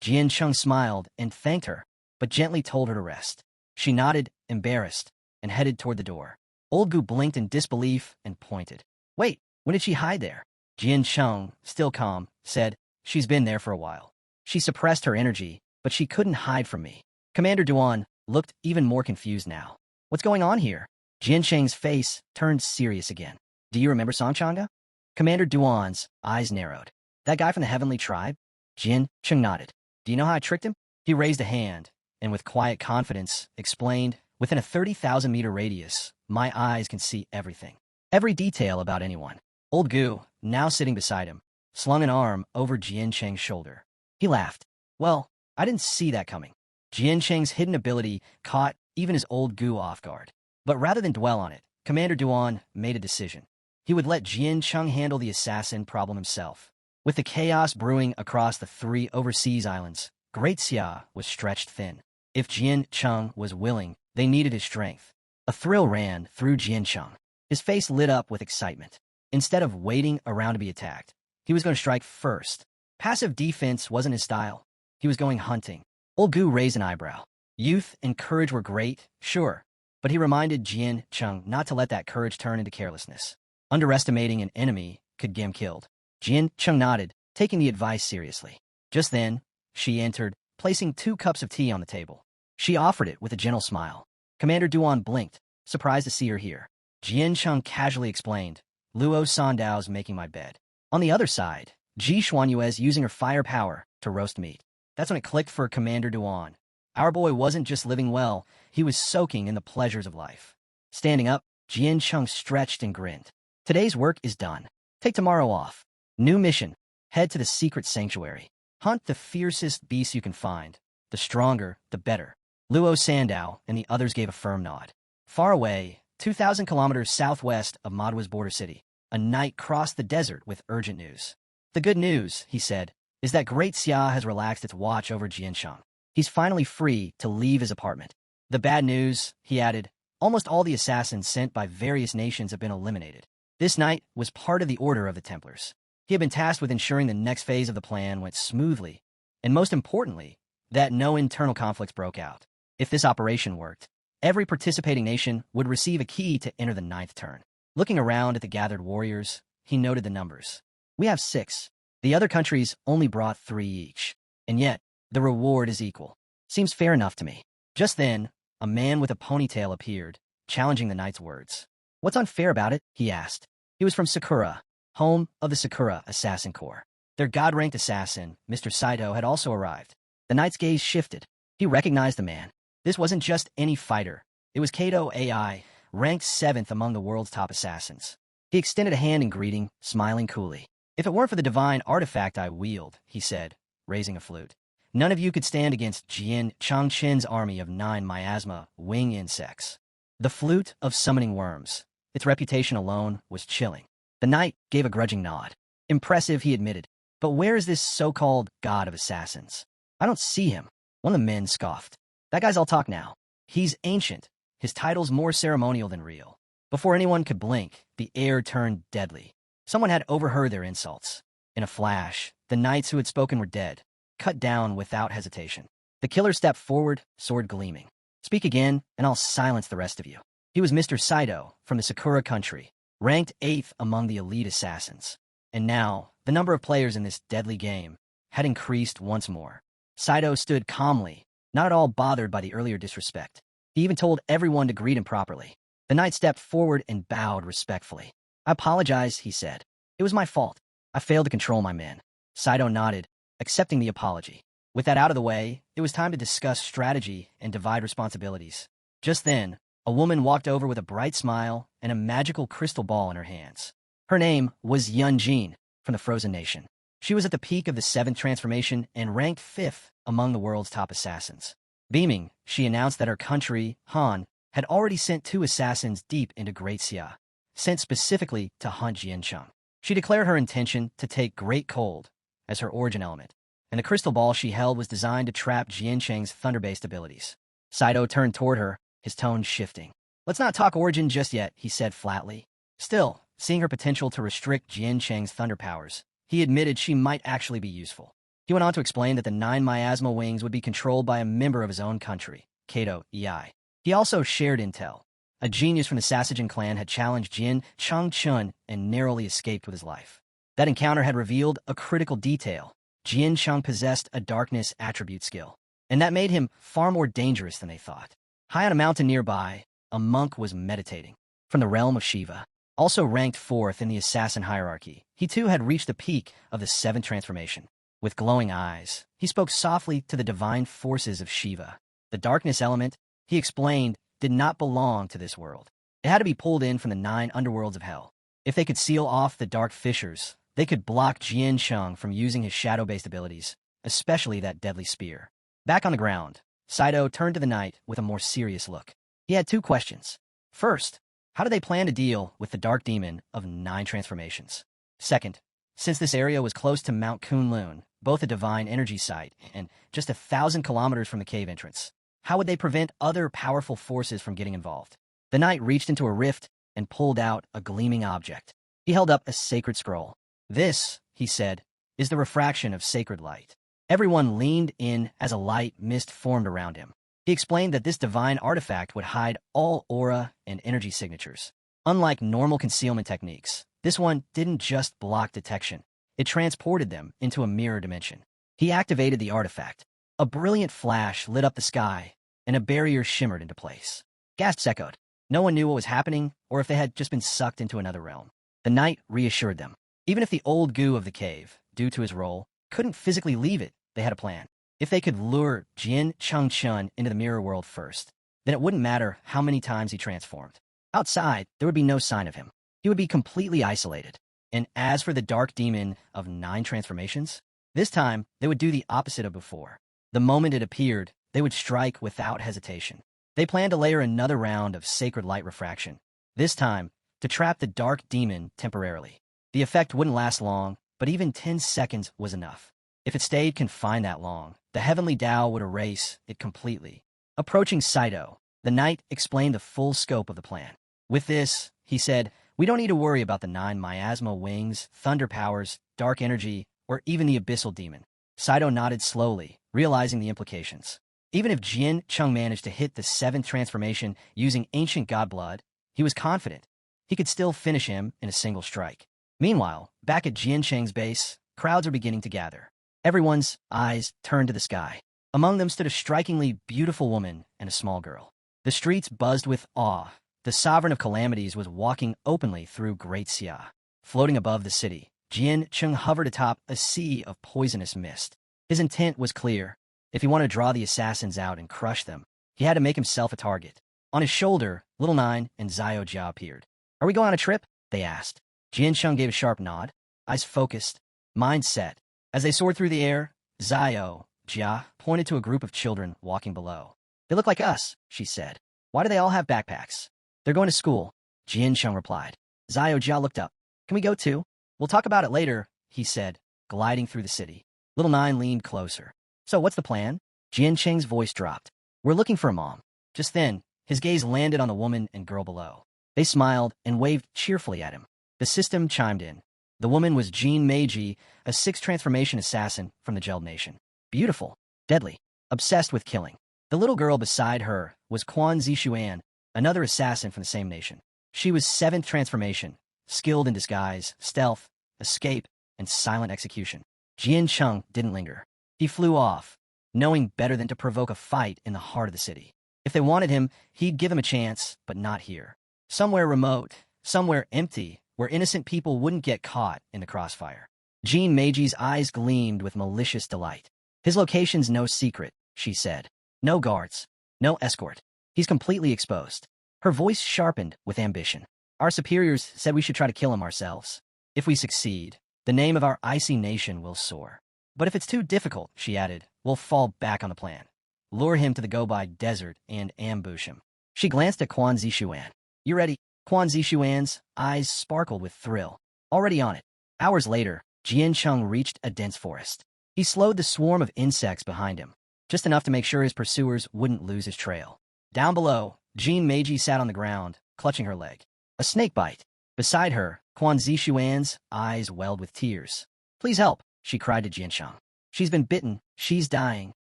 Jiancheng smiled and thanked her, but gently told her to rest. She nodded, embarrassed, and headed toward the door. Old Gu blinked in disbelief and pointed. Wait, when did she hide there? Jiancheng, still calm, said, she's been there for a while. She suppressed her energy, but she couldn't hide from me. Commander Duan looked even more confused now. What's going on here? Jiancheng's face turned serious again. Do you remember Songchanga? Commander Duan's eyes narrowed. That guy from the Heavenly Tribe? Jiancheng nodded. Do you know how I tricked him? He raised a hand, and with quiet confidence, explained, within a 30,000-meter radius, my eyes can see everything. Every detail about anyone. Old Gu, now sitting beside him, slung an arm over Jiancheng's shoulder. He laughed. Well, I didn't see that coming. Jiancheng's hidden ability caught even his old Gu off guard. But rather than dwell on it, Commander Duan made a decision. He would let Jiancheng handle the assassin problem himself. With the chaos brewing across the 3 overseas islands, Great Xia was stretched thin. If Jiancheng was willing, they needed his strength. A thrill ran through Jiancheng. His face lit up with excitement. Instead of waiting around to be attacked, he was going to strike first. Passive defense wasn't his style. He was going hunting. Old Gu raised an eyebrow. Youth and courage were great, sure, but he reminded Jiancheng not to let that courage turn into carelessness. Underestimating an enemy could get him killed. Jiancheng nodded, taking the advice seriously. Just then, she entered, placing 2 cups of tea on the table. She offered it with a gentle smile. Commander Duan blinked, surprised to see her here. Jiancheng casually explained, Luo Sandao's making my bed. On the other side, Ji Xuanyue using her firepower to roast meat. That's when it clicked for Commander Duan. Our boy wasn't just living well, he was soaking in the pleasures of life. Standing up, Jian Chung stretched and grinned. Today's work is done. Take tomorrow off. New mission. Head to the secret sanctuary. Hunt the fiercest beasts you can find. The stronger, the better. Luo Sandow and the others gave a firm nod. Far away, 2,000 kilometers southwest of Manhua's border city, a knight crossed the desert with urgent news. The good news, he said, is that Great Xia has relaxed its watch over Jiansheng. He's finally free to leave his apartment. The bad news, he added, almost all the assassins sent by various nations have been eliminated. This knight was part of the Order of the Templars. He had been tasked with ensuring the next phase of the plan went smoothly, and most importantly, that no internal conflicts broke out. If this operation worked, every participating nation would receive a key to enter the 9th turn. Looking around at the gathered warriors, he noted the numbers. We have 6. The other countries only brought 3 each. And yet, the reward is equal. Seems fair enough to me. Just then, a man with a ponytail appeared, challenging the knight's words. What's unfair about it? He asked. He was from Sakura, home of the Sakura Assassin Corps. Their god-ranked assassin, Mr. Saito, had also arrived. The knight's gaze shifted. He recognized the man. This wasn't just any fighter. It was Kato AI, ranked 7th among the world's top assassins. He extended a hand in greeting, smiling coolly. If it weren't for the divine artifact I wield, he said, raising a flute, none of you could stand against Jian Changqin's army of 9 miasma wing insects. The flute of summoning worms. Its reputation alone was chilling. The knight gave a grudging nod. Impressive, he admitted. But where is this so-called god of assassins? I don't see him. One of the men scoffed. That guy's all talk now. He's ancient. His title's more ceremonial than real. Before anyone could blink, the air turned deadly. Someone had overheard their insults. In a flash, the knights who had spoken were dead, cut down without hesitation. The killer stepped forward, sword gleaming. Speak again, and I'll silence the rest of you. He was Mr. Saito, from the Sakura country, ranked 8th among the elite assassins. And now, the number of players in this deadly game had increased once more. Saito stood calmly, not at all bothered by the earlier disrespect. He even told everyone to greet him properly. The knight stepped forward and bowed respectfully. I apologize, he said. It was my fault. I failed to control my men. Saito nodded, accepting the apology. With that out of the way, it was time to discuss strategy and divide responsibilities. Just then, a woman walked over with a bright smile and a magical crystal ball in her hands. Her name was Yun Jin, from the Frozen Nation. She was at the peak of the 7th transformation and ranked 5th among the world's top assassins. Beaming, she announced that her country, Han, had already sent 2 assassins deep into Great Xia, sent specifically to hunt Jiancheng. She declared her intention to take Great Cold as her origin element, and the crystal ball she held was designed to trap Jiancheng's thunder-based abilities. Saito turned toward her, his tone shifting. Let's not talk origin just yet, he said flatly. Still, seeing her potential to restrict Jiancheng's thunder powers, he admitted she might actually be useful. He went on to explain that the 9 miasma wings would be controlled by a member of his own country, Kato EI. He also shared intel. A genius from the Sasagen clan had challenged Jin Changchun and narrowly escaped with his life. That encounter had revealed a critical detail. Jian Cheng possessed a darkness attribute skill, and that made him far more dangerous than they thought. High on a mountain nearby, a monk was meditating. From the realm of Shiva, also ranked 4th in the assassin hierarchy, he too had reached the peak of the 7th transformation. With glowing eyes, he spoke softly to the divine forces of Shiva. The darkness element, he explained, did not belong to this world. It had to be pulled in from the 9 underworlds of hell. If they could seal off the dark fissures, they could block Jian Cheng from using his shadow-based abilities, especially that deadly spear. Back on the ground, Saito turned to the knight with a more serious look. He had 2 questions. First, how do they plan to deal with the dark demon of 9 transformations? Second, since this area was close to Mount Kunlun, both a divine energy site and just 1,000 kilometers from the cave entrance, how would they prevent other powerful forces from getting involved? The knight reached into a rift and pulled out a gleaming object. He held up a sacred scroll. This, he said, is the refraction of sacred light. Everyone leaned in as a light mist formed around him. He explained that this divine artifact would hide all aura and energy signatures. Unlike normal concealment techniques, this one didn't just block detection. It transported them into a mirror dimension. He activated the artifact. A brilliant flash lit up the sky, and a barrier shimmered into place. Gasps echoed. No one knew what was happening, or if they had just been sucked into another realm. The knight reassured them. Even if the old goo of the cave, due to his role, couldn't physically leave it, they had a plan. If they could lure Jian Chengchun into the mirror world first, then it wouldn't matter how many times he transformed. Outside, there would be no sign of him. He would be completely isolated. And as for the dark demon of 9 transformations, this time they would do the opposite of before. The moment it appeared, they would strike without hesitation. They planned to layer another round of sacred light refraction, this time to trap the dark demon temporarily. The effect wouldn't last long, but even 10 seconds was enough. If it stayed confined that long, the heavenly Tao would erase it completely. Approaching Saito, the knight explained the full scope of the plan. With this, he said, we don't need to worry about the 9 miasma wings, thunder powers, dark energy, or even the abyssal demon. Saito nodded slowly, realizing the implications. Even if Jian Cheng managed to hit the 7th transformation using ancient god blood, he was confident he could still finish him in a single strike. Meanwhile, back at Jian Cheng's base, crowds are beginning to gather. Everyone's eyes turned to the sky. Among them stood a strikingly beautiful woman and a small girl. The streets buzzed with awe. The Sovereign of Calamities was walking openly through Great Xia. Floating above the city, Jian Cheng hovered atop a sea of poisonous mist. His intent was clear. If he wanted to draw the assassins out and crush them, he had to make himself a target. On his shoulder, Little Nine and Xiao Jia appeared. Are we going on a trip? They asked. Jian Cheng gave a sharp nod, eyes focused, mind set. As they soared through the air, Xiao Jia pointed to a group of children walking below. They look like us, she said. Why do they all have backpacks? They're going to school, Jian Cheng replied. Xiao Jia looked up. Can we go too? We'll talk about it later, he said, gliding through the city. Little Nine leaned closer. So what's the plan? Jian Cheng's voice dropped. We're looking for a mom. Just then, his gaze landed on the woman and girl below. They smiled and waved cheerfully at him. The system chimed in. The woman was Jean Meiji, a 6th transformation assassin from the Geld Nation. Beautiful, deadly, obsessed with killing. The little girl beside her was Quan Zixuan, another assassin from the same nation. She was 7th transformation, skilled in disguise, stealth, escape, and silent execution. Jian Cheng didn't linger. He flew off, knowing better than to provoke a fight in the heart of the city. If they wanted him, he'd give them a chance, but not here. Somewhere remote, somewhere empty, where innocent people wouldn't get caught in the crossfire. Jean Meiji's eyes gleamed with malicious delight. His location's no secret, she said. No guards, no escort. He's completely exposed. Her voice sharpened with ambition. Our superiors said we should try to kill him ourselves. If we succeed, the name of our icy nation will soar. But if it's too difficult, she added, we'll fall back on the plan. Lure him to the Gobi desert and ambush him. She glanced at Quan Zixuan. You ready? Quan Zixuan's eyes sparkled with thrill. Already on it. Hours later, Jian Cheng reached a dense forest. He slowed the swarm of insects behind him, just enough to make sure his pursuers wouldn't lose his trail. Down below, Jean Meiji sat on the ground, clutching her leg. A snake bite. Beside her, Quan Zixuan's eyes welled with tears. Please help, she cried to Jian Cheng. She's been bitten. She's dying.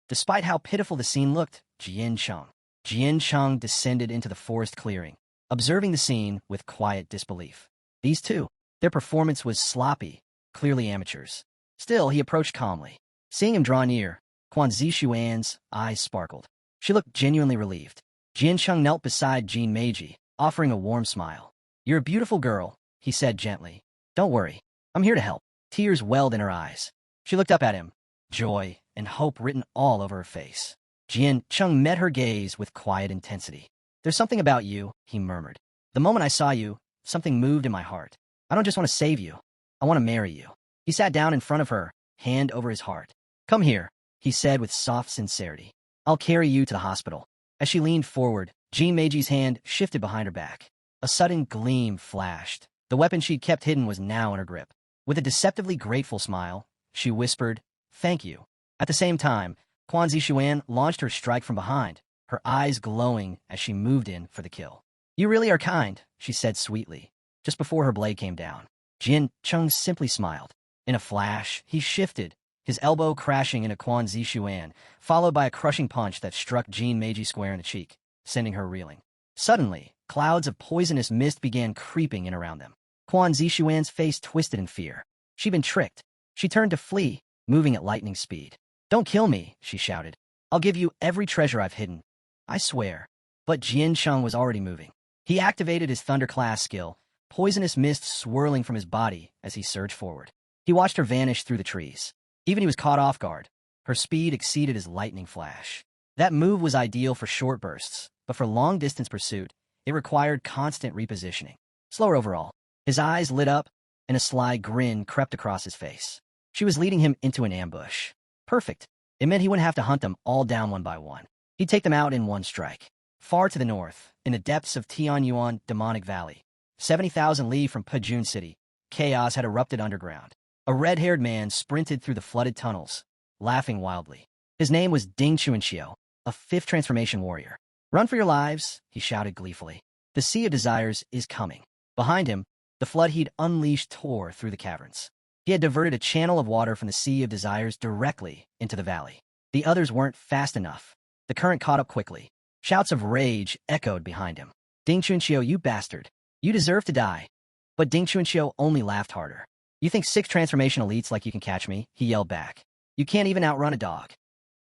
Despite how pitiful the scene looked, Jian Cheng descended into the forest clearing, observing the scene with quiet disbelief. These two, their performance was sloppy, clearly amateurs. Still, he approached calmly. Seeing him draw near, Quan Zixuan's eyes sparkled. She looked genuinely relieved. Jian Cheng knelt beside Jean Meiji, offering a warm smile. You're a beautiful girl, he said gently. Don't worry, I'm here to help. Tears welled in her eyes. She looked up at him, joy and hope written all over her face. Jian Cheng met her gaze with quiet intensity. There's something about you, he murmured. The moment I saw you, something moved in my heart. I don't just want to save you. I want to marry you. He sat down in front of her, hand over his heart. Come here, he said with soft sincerity. I'll carry you to the hospital. As she leaned forward, Jean Meiji's hand shifted behind her back. A sudden gleam flashed. The weapon she'd kept hidden was now in her grip. With a deceptively grateful smile, she whispered, Thank you. At the same time, Quan Zixuan launched her strike from behind, her eyes glowing as she moved in for the kill. You really are kind, she said sweetly, just before her blade came down. Jian Cheng simply smiled. In a flash, he shifted, his elbow crashing into Quan Zixuan, followed by a crushing punch that struck Jean Meiji square in the cheek, sending her reeling. Suddenly, clouds of poisonous mist began creeping in around them. Quan Zixuan's face twisted in fear. She'd been tricked. She turned to flee, moving at lightning speed. Don't kill me, she shouted. I'll give you every treasure I've hidden. I swear. But Jian Cheng was already moving. He activated his Thunder class skill, poisonous mist swirling from his body as he surged forward. He watched her vanish through the trees. Even he was caught off guard. Her speed exceeded his lightning flash. That move was ideal for short bursts, but for long-distance pursuit, it required constant repositioning. Slower overall. His eyes lit up, and a sly grin crept across his face. She was leading him into an ambush. Perfect. It meant he wouldn't have to hunt them all down one by one. He'd take them out in one strike. Far to the north, in the depths of Tianyuan Demonic Valley, 70,000 li from Pajun City, chaos had erupted underground. A red-haired man sprinted through the flooded tunnels, laughing wildly. His name was Ding Chuanxiu, a fifth transformation warrior. "Run for your lives," he shouted gleefully. "The Sea of Desires is coming." Behind him, the flood he'd unleashed tore through the caverns. He had diverted a channel of water from the Sea of Desires directly into the valley. The others weren't fast enough. The current caught up quickly. Shouts of rage echoed behind him. "Ding Chuanxiu, you bastard. You deserve to die." But Ding Chuanxiu only laughed harder. "You think 6 transformation elites like you can catch me?" he yelled back. "You can't even outrun a dog."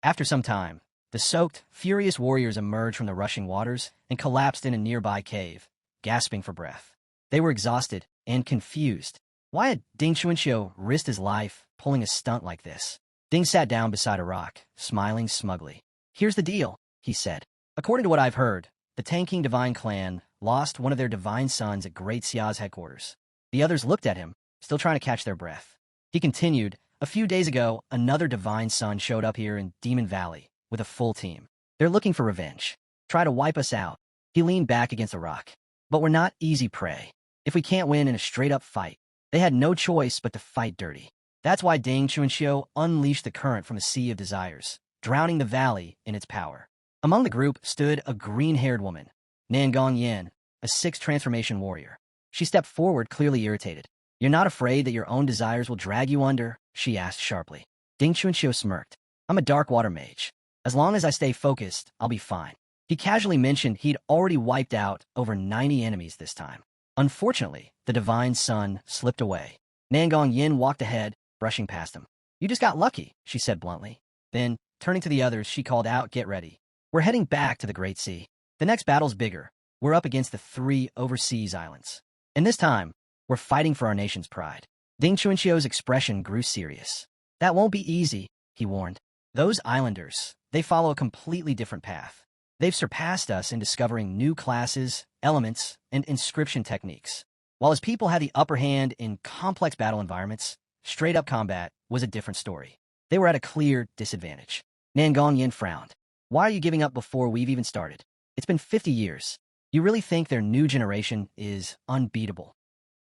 After some time, the soaked, furious warriors emerged from the rushing waters and collapsed in a nearby cave, gasping for breath. They were exhausted and confused. Why had Ding Chuanxiu risked his life pulling a stunt like this? Ding sat down beside a rock, smiling smugly. "Here's the deal," he said. "According to what I've heard, the Tanking Divine Clan lost one of their divine sons at Great Xia's headquarters." The others looked at him, still trying to catch their breath. He continued, "A few days ago, another divine son showed up here in Demon Valley with a full team. They're looking for revenge. Try to wipe us out." He leaned back against a rock. "But we're not easy prey. If we can't win in a straight-up fight." They had no choice but to fight dirty. That's why Ding Chuanxiu unleashed the current from the Sea of Desires, drowning the valley in its power. Among the group stood a green-haired woman, Nangong Yan, a 6th transformation warrior. She stepped forward, clearly irritated. "You're not afraid that your own desires will drag you under?" she asked sharply. Ding Chuanxiu smirked. "I'm a dark water mage. As long as I stay focused, I'll be fine." He casually mentioned he'd already wiped out over 90 enemies this time. Unfortunately, the divine son slipped away. Nangong Yin walked ahead, brushing past him. "You just got lucky," she said bluntly. Then, turning to the others, she called out, "Get ready. We're heading back to the Great Sea. The next battle's bigger. We're up against the 3 overseas islands. And this time, we're fighting for our nation's pride." Ding Chuanxiu's expression grew serious. "That won't be easy," he warned. "Those islanders, they follow a completely different path. They've surpassed us in discovering new classes, elements, and inscription techniques. While his people had the upper hand in complex battle environments, straight-up combat was a different story. They were at a clear disadvantage." Nangong Yin frowned. "Why are you giving up before we've even started? It's been 50 years. You really think their new generation is unbeatable?"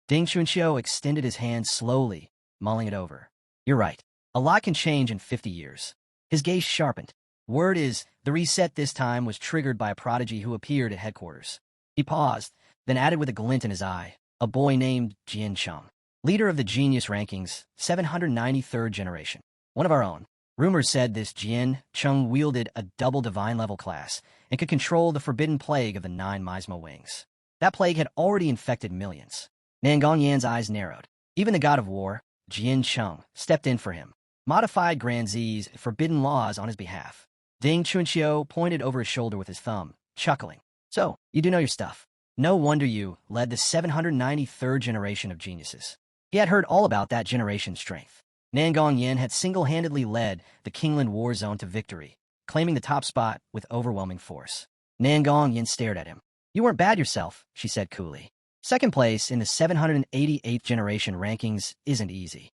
Ding Chuanxiu extended his hand slowly, mulling it over. "You're right. A lot can change in 50 years. His gaze sharpened. "Word is, the reset this time was triggered by a prodigy who appeared at headquarters." He paused, then added with a glint in his eye, "A boy named Jian Cheng, leader of the Genius Rankings, 793rd generation. One of our own. Rumors said this Jian Cheng wielded a double divine-level class and could control the forbidden plague of the 9 Miasma wings. That plague had already infected millions." Nangong Yan's eyes narrowed. Even the god of war, Jian Cheng, stepped in for him, modified Grand Z's forbidden laws on his behalf. Ding Chuanxiu pointed over his shoulder with his thumb, chuckling. "So, you do know your stuff. No wonder you led the 793rd generation of geniuses." He had heard all about that generation's strength. Nangong Yin had single-handedly led the Kingland War Zone to victory, claiming the top spot with overwhelming force. Nangong Yin stared at him. "You weren't bad yourself," she said coolly. "Second place in the 788th generation rankings isn't easy."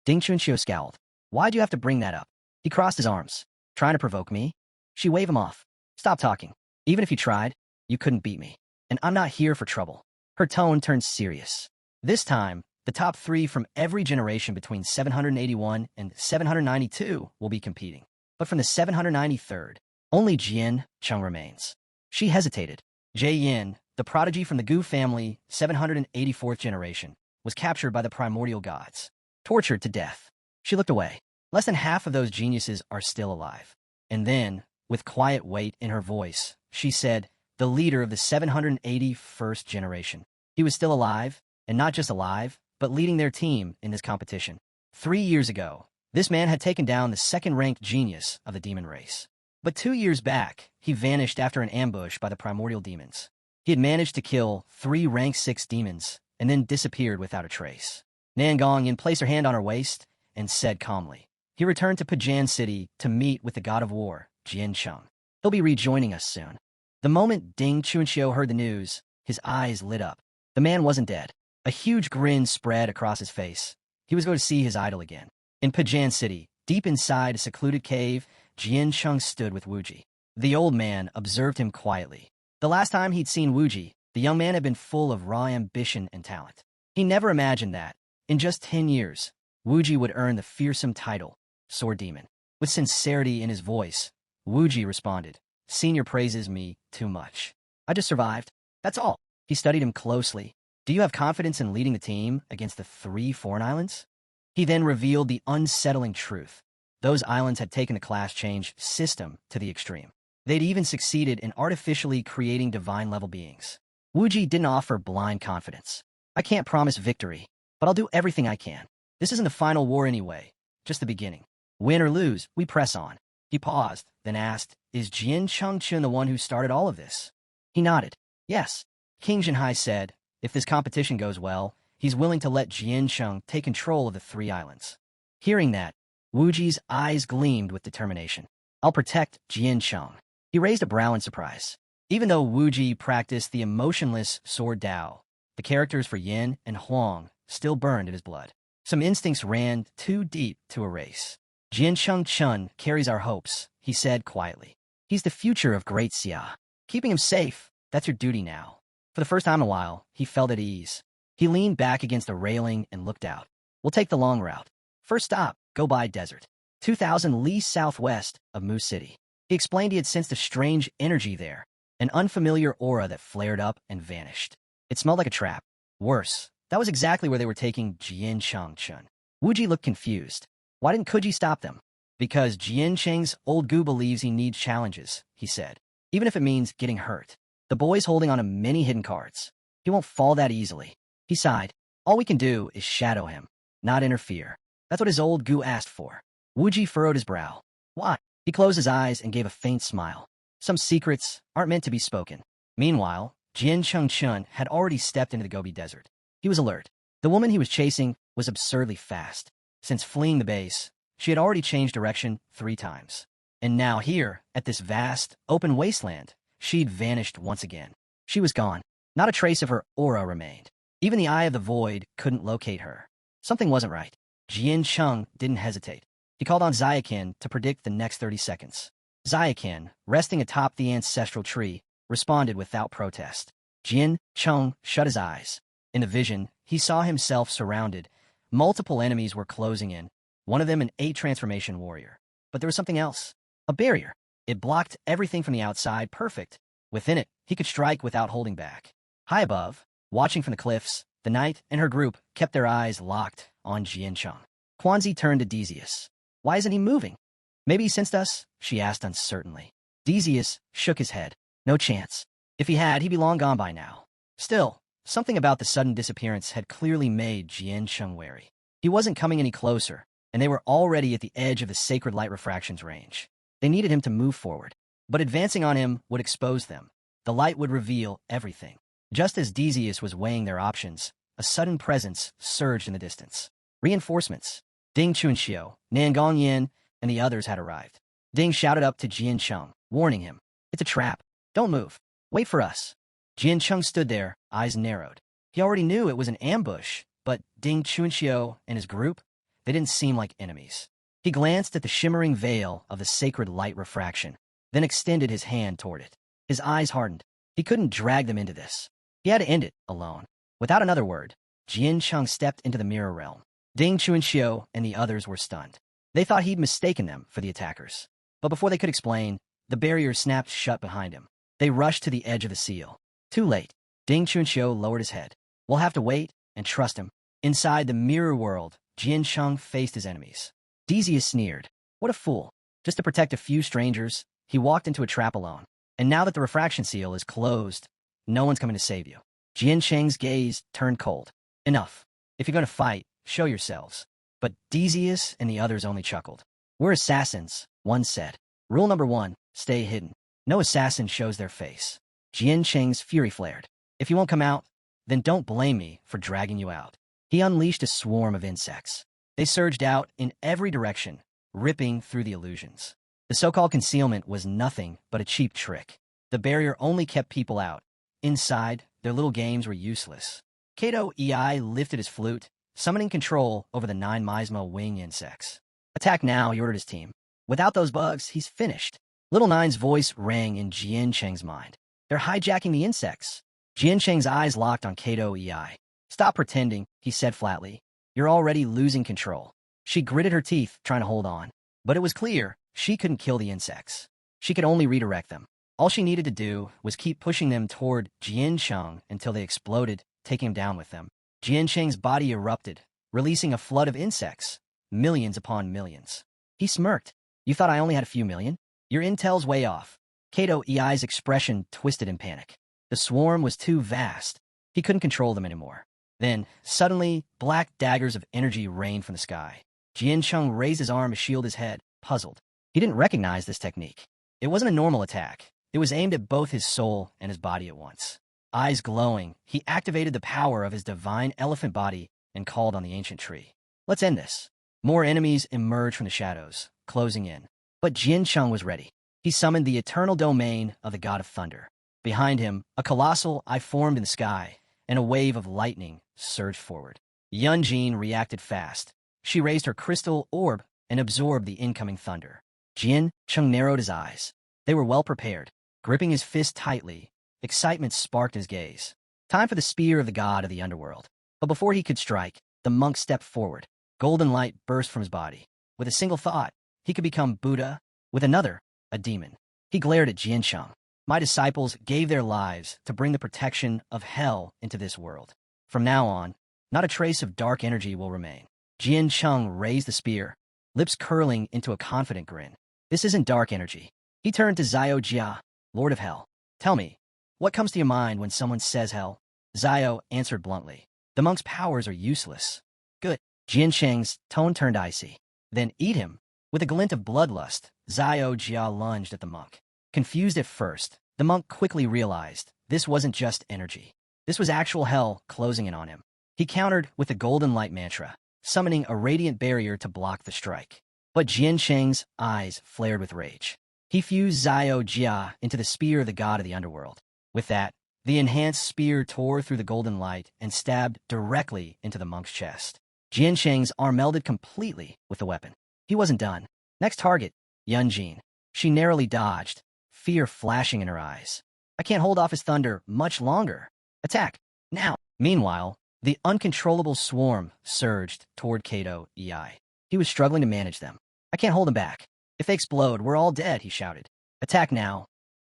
Ding Chuanxiu scowled. "Why'd you have to bring that up?" He crossed his arms. "Trying to provoke me?" She waved him off. "Stop talking. Even if you tried, you couldn't beat me. And I'm not here for trouble." Her tone turned serious. "This time, the top 3 from every generation between 781 and 792 will be competing. But from the 793rd, only Jian Cheng remains." She hesitated. Jie Yin, the prodigy from the Gu family, 784th generation, was captured by the primordial gods, tortured to death. She looked away. Less than half of those geniuses are still alive. And then, with quiet weight in her voice, she said, "The leader of the 781st generation. He was still alive, and not just alive, but leading their team in this competition. 3 years ago, this man had taken down the 2nd-ranked genius of the demon race. But 2 years back, he vanished after an ambush by the primordial demons. He had managed to kill 3 rank 6 demons and then disappeared without a trace. Nangongyan placed her hand on her waist and said calmly, "He returned to Pajan City to meet with the god of war, Jian Cheng. He'll be rejoining us soon." The moment Ding Chunxiu heard the news, his eyes lit up. The man wasn't dead. A huge grin spread across his face. He was going to see his idol again. In Pajan City, deep inside a secluded cave, Jian Cheng stood with Wuji. The old man observed him quietly. The last time he'd seen Wuji, the young man had been full of raw ambition and talent. He never imagined that, in just 10 years, Wuji would earn the fearsome title, Sword Demon. With sincerity in his voice, Wuji responded, "Senior praises me too much. I just survived. That's all." He studied him closely. "Do you have confidence in leading the team against the 3 foreign islands?" He then revealed the unsettling truth. Those islands had taken the class change system to the extreme. They'd even succeeded in artificially creating divine-level beings. Wuji didn't offer blind confidence. "I can't promise victory, but I'll do everything I can. This isn't the final war anyway, just the beginning. Win or lose, we press on." He paused, then asked, "Is Jian Chengchun the one who started all of this?" He nodded. "Yes." King Jinhai said, "If this competition goes well, he's willing to let Jian Cheng take control of the 3 islands." Hearing that, Wuji's eyes gleamed with determination. "I'll protect Jian Cheng." He raised a brow in surprise. Even though Wuji practiced the emotionless sword Dao, the characters for Yin and Huang still burned in his blood. Some instincts ran too deep to erase. "Jian Cheng carries our hopes," he said quietly. "He's the future of Great Xia. Keeping him safe, that's your duty now." For the first time in a while, he felt at ease. He leaned back against the railing and looked out. "We'll take the long route. First stop, Gobi Desert, 2,000 li southwest of Mu City." He explained he had sensed a strange energy there, an unfamiliar aura that flared up and vanished. It smelled like a trap. Worse, that was exactly where they were taking Jian Chengchun. Wuji looked confused. Why didn't Kuji stop them? "Because Jian Cheng's old goo believes he needs challenges," he said, "even if it means getting hurt. The boy's holding on to many hidden cards. He won't fall that easily." He sighed. "All we can do is shadow him, not interfere. That's what his old goo asked for." Wuji furrowed his brow. "Why?" He closed his eyes and gave a faint smile. Some secrets aren't meant to be spoken. Meanwhile, Jian Chengchun had already stepped into the Gobi Desert. He was alert. The woman he was chasing was absurdly fast. Since fleeing the base, she had already changed direction 3 times. And now here, at this vast, open wasteland, she'd vanished once again. She was gone. Not a trace of her aura remained. Even the Eye of the Void couldn't locate her. Something wasn't right. Jian Cheng didn't hesitate. He called on Zayakin to predict the next 30 seconds. Zayakin, resting atop the ancestral tree, responded without protest. Jian Cheng shut his eyes. In the vision, he saw himself surrounded. Multiple enemies were closing in, one of them an 8 transformation warrior. But there was something else. A barrier. It blocked everything from the outside perfect. Within it, he could strike without holding back. High above, watching from the cliffs, the knight and her group kept their eyes locked on Jian Cheng. Quanzi turned to Decius. "Why isn't he moving?" "Maybe he sensed us?" she asked uncertainly. Decius shook his head. "No chance. If he had, he'd be long gone by now." Still, something about the sudden disappearance had clearly made Jian Cheng wary. He wasn't coming any closer, and they were already at the edge of the sacred light refraction's range. They needed him to move forward. But advancing on him would expose them. The light would reveal everything. Just as Decius was weighing their options, a sudden presence surged in the distance. Reinforcements. Ding Chunxiu, Nangong Yin, and the others had arrived. Ding shouted up to Jian Cheng, warning him, "It's a trap. Don't move. Wait for us." Jian Cheng stood there, eyes narrowed. He already knew it was an ambush, but Ding Chunxiu and his group, they didn't seem like enemies. He glanced at the shimmering veil of the sacred light refraction, then extended his hand toward it. His eyes hardened. He couldn't drag them into this. He had to end it alone. Without another word, Jian Cheng stepped into the mirror realm. Ding Chunxiu and the others were stunned. They thought he'd mistaken them for the attackers. But before they could explain, the barrier snapped shut behind him. They rushed to the edge of the seal. Too late. Ding Chunxiu lowered his head. "We'll have to wait and trust him." Inside the mirror world, Jian Cheng faced his enemies. Decius sneered. What a fool. Just to protect a few strangers, he walked into a trap alone. And now that the refraction seal is closed, no one's coming to save you. Jian Cheng's gaze turned cold. "Enough. If you're going to fight, show yourselves." But Decius and the others only chuckled. "We're assassins," one said. "Rule number 1, stay hidden. No assassin shows their face." Jian Cheng's fury flared. "If you won't come out, Then don't blame me for dragging you out. He unleashed a swarm of insects. They surged out in every direction, ripping through the illusions. The so-called concealment was nothing but a cheap trick. The barrier only kept people out. Inside, their little games were useless. Kato Ei lifted his flute, summoning control over the 9 Mismo wing insects. Attack now, he ordered his team. Without those bugs, he's finished. Little Nine's voice rang in Jian Cheng's mind. They're hijacking the insects. Jian Cheng's eyes locked on Kato Ei. Stop pretending, he said flatly. You're already losing control. She gritted her teeth, trying to hold on. But it was clear she couldn't kill the insects. She could only redirect them. All she needed to do was keep pushing them toward Jian Cheng until they exploded, taking him down with them. Jian Cheng's body erupted, releasing a flood of insects, millions upon millions. He smirked. You thought I only had a few million? Your intel's way off. Kato Ei's expression twisted in panic. The swarm was too vast. He couldn't control them anymore. Then, suddenly, black daggers of energy rained from the sky. Jian Cheng raised his arm to shield his head, puzzled. He didn't recognize this technique. It wasn't a normal attack. It was aimed at both his soul and his body at once. Eyes glowing, he activated the power of his divine elephant body and called on the ancient tree. Let's end this. More enemies emerged from the shadows, closing in. But Jian Cheng was ready. He summoned the eternal domain of the god of thunder. Behind him, a colossal eye formed in the sky, and a wave of lightning surged forward. Yunjin reacted fast. She raised her crystal orb and absorbed the incoming thunder. Jian Cheng narrowed his eyes. They were well prepared. Gripping his fist tightly, excitement sparked his gaze. Time for the spear of the god of the underworld. But before he could strike, the monk stepped forward. Golden light burst from his body. With a single thought, he could become Buddha. With another, a demon. He glared at Jian Cheng. My disciples gave their lives to bring the protection of hell into this world. From now on, not a trace of dark energy will remain. Jian Cheng raised the spear, lips curling into a confident grin. This isn't dark energy. He turned to Zhao Jia, Lord of Hell. Tell me, what comes to your mind when someone says hell? Zhao answered bluntly. The monk's powers are useless. Good. Jian Cheng's tone turned icy. Then eat him. With a glint of bloodlust, Zhao Jia lunged at the monk. Confused at first, the monk quickly realized this wasn't just energy. This was actual hell closing in on him. He countered with the golden light mantra, summoning a radiant barrier to block the strike. But Jian Cheng's eyes flared with rage. He fused Zhao Jia into the spear of the god of the underworld. With that, the enhanced spear tore through the golden light and stabbed directly into the monk's chest. Jian Cheng's arm melded completely with the weapon. He wasn't done. Next target, Yunjin. She narrowly dodged, fear flashing in her eyes. I can't hold off his thunder much longer. Attack, now. Meanwhile, the uncontrollable swarm surged toward Kato Ei. He was struggling to manage them. I can't hold them back. If they explode, we're all dead, he shouted. Attack now.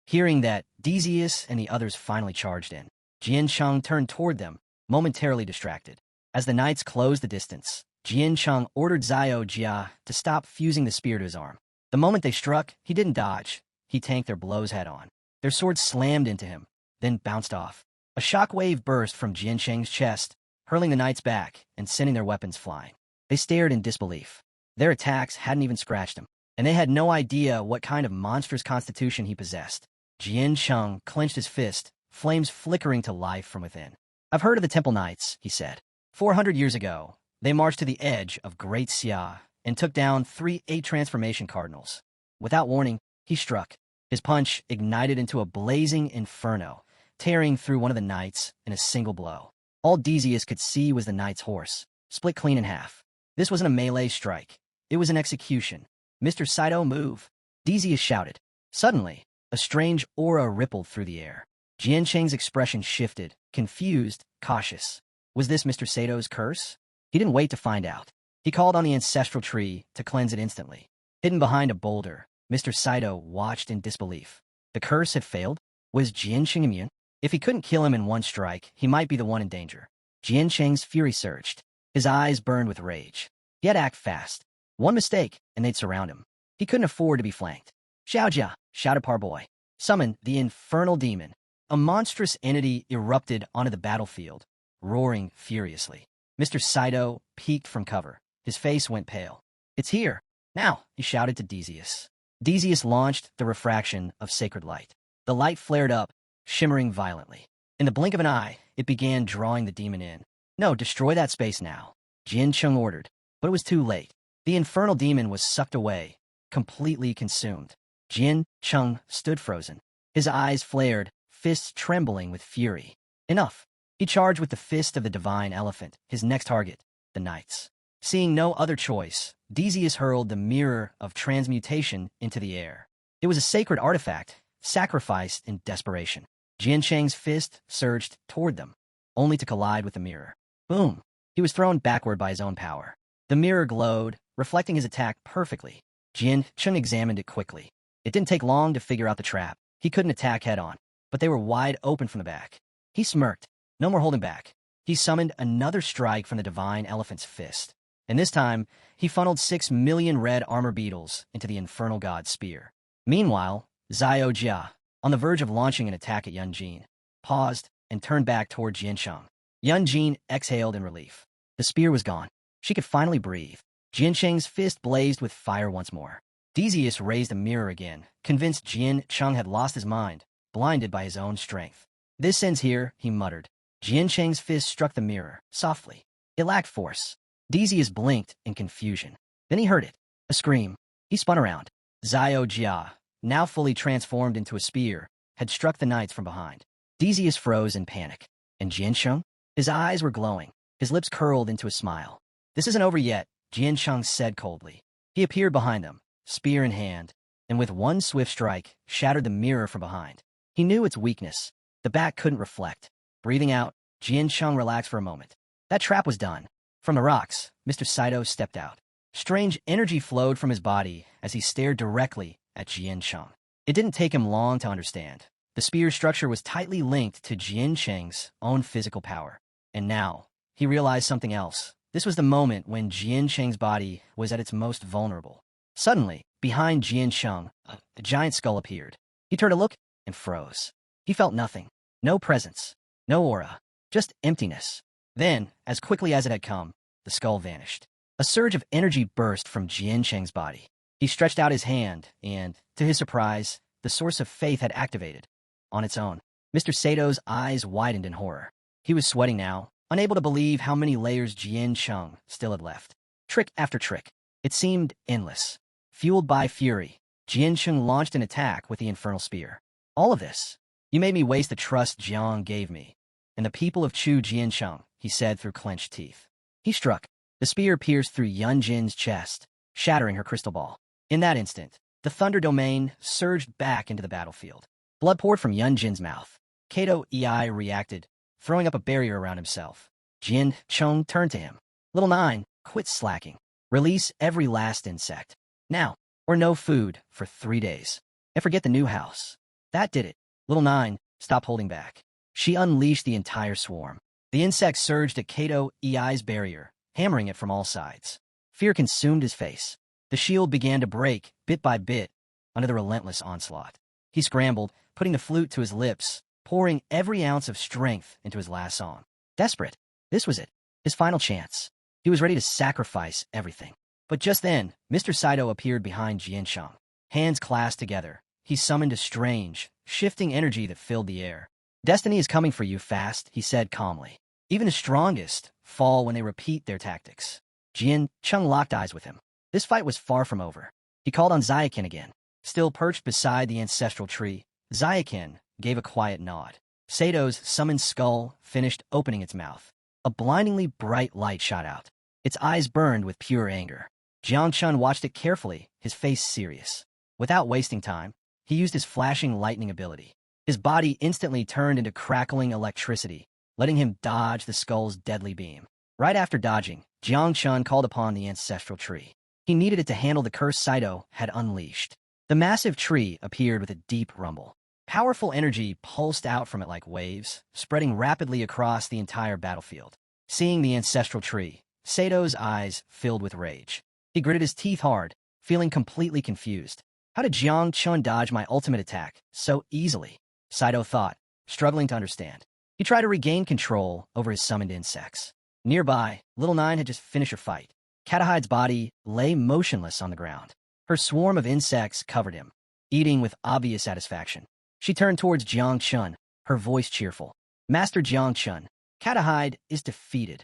Hearing that, Decius and the others finally charged in. Jian Cheng turned toward them, momentarily distracted. As the knights closed the distance, Jian Cheng ordered Zhao Jia to stop fusing the spear to his arm. The moment they struck, he didn't dodge. He tanked their blows head-on. Their swords slammed into him, then bounced off. A shockwave burst from Jian Cheng's chest, hurling the knights back and sending their weapons flying. They stared in disbelief. Their attacks hadn't even scratched him, and they had no idea what kind of monstrous constitution he possessed. Jian Cheng clenched his fist, flames flickering to life from within. I've heard of the Temple Knights, he said. 400 years ago, they marched to the edge of Great Xia and took down 3 8 transformation cardinals. Without warning, he struck. His punch ignited into a blazing inferno, tearing through one of the knights in a single blow. All Decius could see was the knight's horse, split clean in half. This wasn't a melee strike. It was an execution. Mr. Saito, move. Decius shouted. Suddenly, a strange aura rippled through the air. Jian Cheng's expression shifted, confused, cautious. Was this Mr. Sato's curse? He didn't wait to find out. He called on the ancestral tree to cleanse it instantly. Hidden behind a boulder, Mr. Saito watched in disbelief. The curse had failed? Was Jian Cheng immune? If he couldn't kill him in one strike, he might be the one in danger. Jian Cheng's fury surged. His eyes burned with rage. He had to act fast. One mistake, and they'd surround him. He couldn't afford to be flanked. Xiaojia, shouted Parboy. Summon the infernal demon. A monstrous entity erupted onto the battlefield, roaring furiously. Mr. Saito peeked from cover. His face went pale. It's here. Now, he shouted to Decius. Decius launched the refraction of sacred light. The light flared up, shimmering violently. In the blink of an eye, it began drawing the demon in. No, destroy that space now, Jian Chung ordered. But it was too late. The infernal demon was sucked away, completely consumed. Jian Chung stood frozen. His eyes flared, fists trembling with fury. Enough. He charged with the fist of the divine elephant, his next target, the knights. Seeing no other choice, Decius hurled the mirror of transmutation into the air. It was a sacred artifact, sacrificed in desperation. Jian Cheng's fist surged toward them, only to collide with the mirror. Boom! He was thrown backward by his own power. The mirror glowed, reflecting his attack perfectly. Jian Cheng examined it quickly. It didn't take long to figure out the trap. He couldn't attack head-on, but they were wide open from the back. He smirked. No more holding back. He summoned another strike from the divine elephant's fist. And this time, he funneled 6 million red armor beetles into the infernal god's spear. Meanwhile, Xiao Jia, on the verge of launching an attack at Yun Jin, paused and turned back toward Jian Cheng. Yun Jin exhaled in relief. The spear was gone. She could finally breathe. Jian Cheng's fist blazed with fire once more. Decius raised a mirror again, convinced Jian Cheng had lost his mind, blinded by his own strength. This ends here, he muttered. Jian Cheng's fist struck the mirror, softly. It lacked force. Decius blinked in confusion. Then he heard it. A scream. He spun around. Xiao Jia, now fully transformed into a spear, had struck the knights from behind. Decius froze in panic. And Jian Cheng? His eyes were glowing. His lips curled into a smile. This isn't over yet, Jian Cheng said coldly. He appeared behind them, spear in hand, and with one swift strike, shattered the mirror from behind. He knew its weakness. The back couldn't reflect. Breathing out, Jian Cheng relaxed for a moment. That trap was done. From the rocks, Mr. Saito stepped out. Strange energy flowed from his body as he stared directly at Jian Cheng. It didn't take him long to understand. The spear's structure was tightly linked to Jian Cheng's own physical power. And now, he realized something else. This was the moment when Jian Cheng's body was at its most vulnerable. Suddenly, behind Jian Cheng, a giant skull appeared. He turned to look and froze. He felt nothing. No presence. No aura. Just emptiness. Then, as quickly as it had come, the skull vanished. A surge of energy burst from Jian Cheng's body. He stretched out his hand, and, to his surprise, the source of faith had activated. On its own. Mr. Sato's eyes widened in horror. He was sweating now, unable to believe how many layers Jian Cheng still had left. Trick after trick. It seemed endless. Fueled by fury, Jian Cheng launched an attack with the infernal spear. All of this. You made me waste the trust Jiang gave me. And the people of Chu Jian Cheng, he said through clenched teeth. He struck. The spear pierced through Yun Jin's chest, shattering her crystal ball. In that instant, the Thunder Domain surged back into the battlefield. Blood poured from Yun Jin's mouth. Kato Ei reacted, throwing up a barrier around himself. Jian Cheng turned to him. Little Nine, quit slacking. Release every last insect. Now, or no food for 3 days. And forget the new house. That did it. Little Nine, stop holding back. She unleashed the entire swarm. The insects surged at Kato Ei's barrier, hammering it from all sides. Fear consumed his face. The shield began to break, bit by bit, under the relentless onslaught. He scrambled, putting the flute to his lips, pouring every ounce of strength into his last song. Desperate. This was it. His final chance. He was ready to sacrifice everything. But just then, Mr. Saito appeared behind Jian Cheng. Hands clasped together, he summoned a strange, shifting energy that filled the air. Destiny is coming for you fast, he said calmly. Even the strongest fall when they repeat their tactics. Jian Cheng locked eyes with him. This fight was far from over. He called on Zayakin again. Still perched beside the ancestral tree, Zayakin gave a quiet nod. Sato's summoned skull finished opening its mouth. A blindingly bright light shot out. Its eyes burned with pure anger. Jiang Chun watched it carefully, his face serious. Without wasting time, he used his flashing lightning ability. His body instantly turned into crackling electricity, letting him dodge the skull's deadly beam. Right after dodging, Jiang Chun called upon the ancestral tree. He needed it to handle the curse Saito had unleashed. The massive tree appeared with a deep rumble. Powerful energy pulsed out from it like waves, spreading rapidly across the entire battlefield. Seeing the ancestral tree, Sato's eyes filled with rage. He gritted his teeth hard, feeling completely confused. How did Jiang Chun dodge my ultimate attack so easily? Saito thought, struggling to understand. He tried to regain control over his summoned insects. Nearby, Little Nine had just finished her fight. Katahide's body lay motionless on the ground. Her swarm of insects covered him, eating with obvious satisfaction. She turned towards Jiang Chun, her voice cheerful. Master Jiang Chun, Katahide is defeated.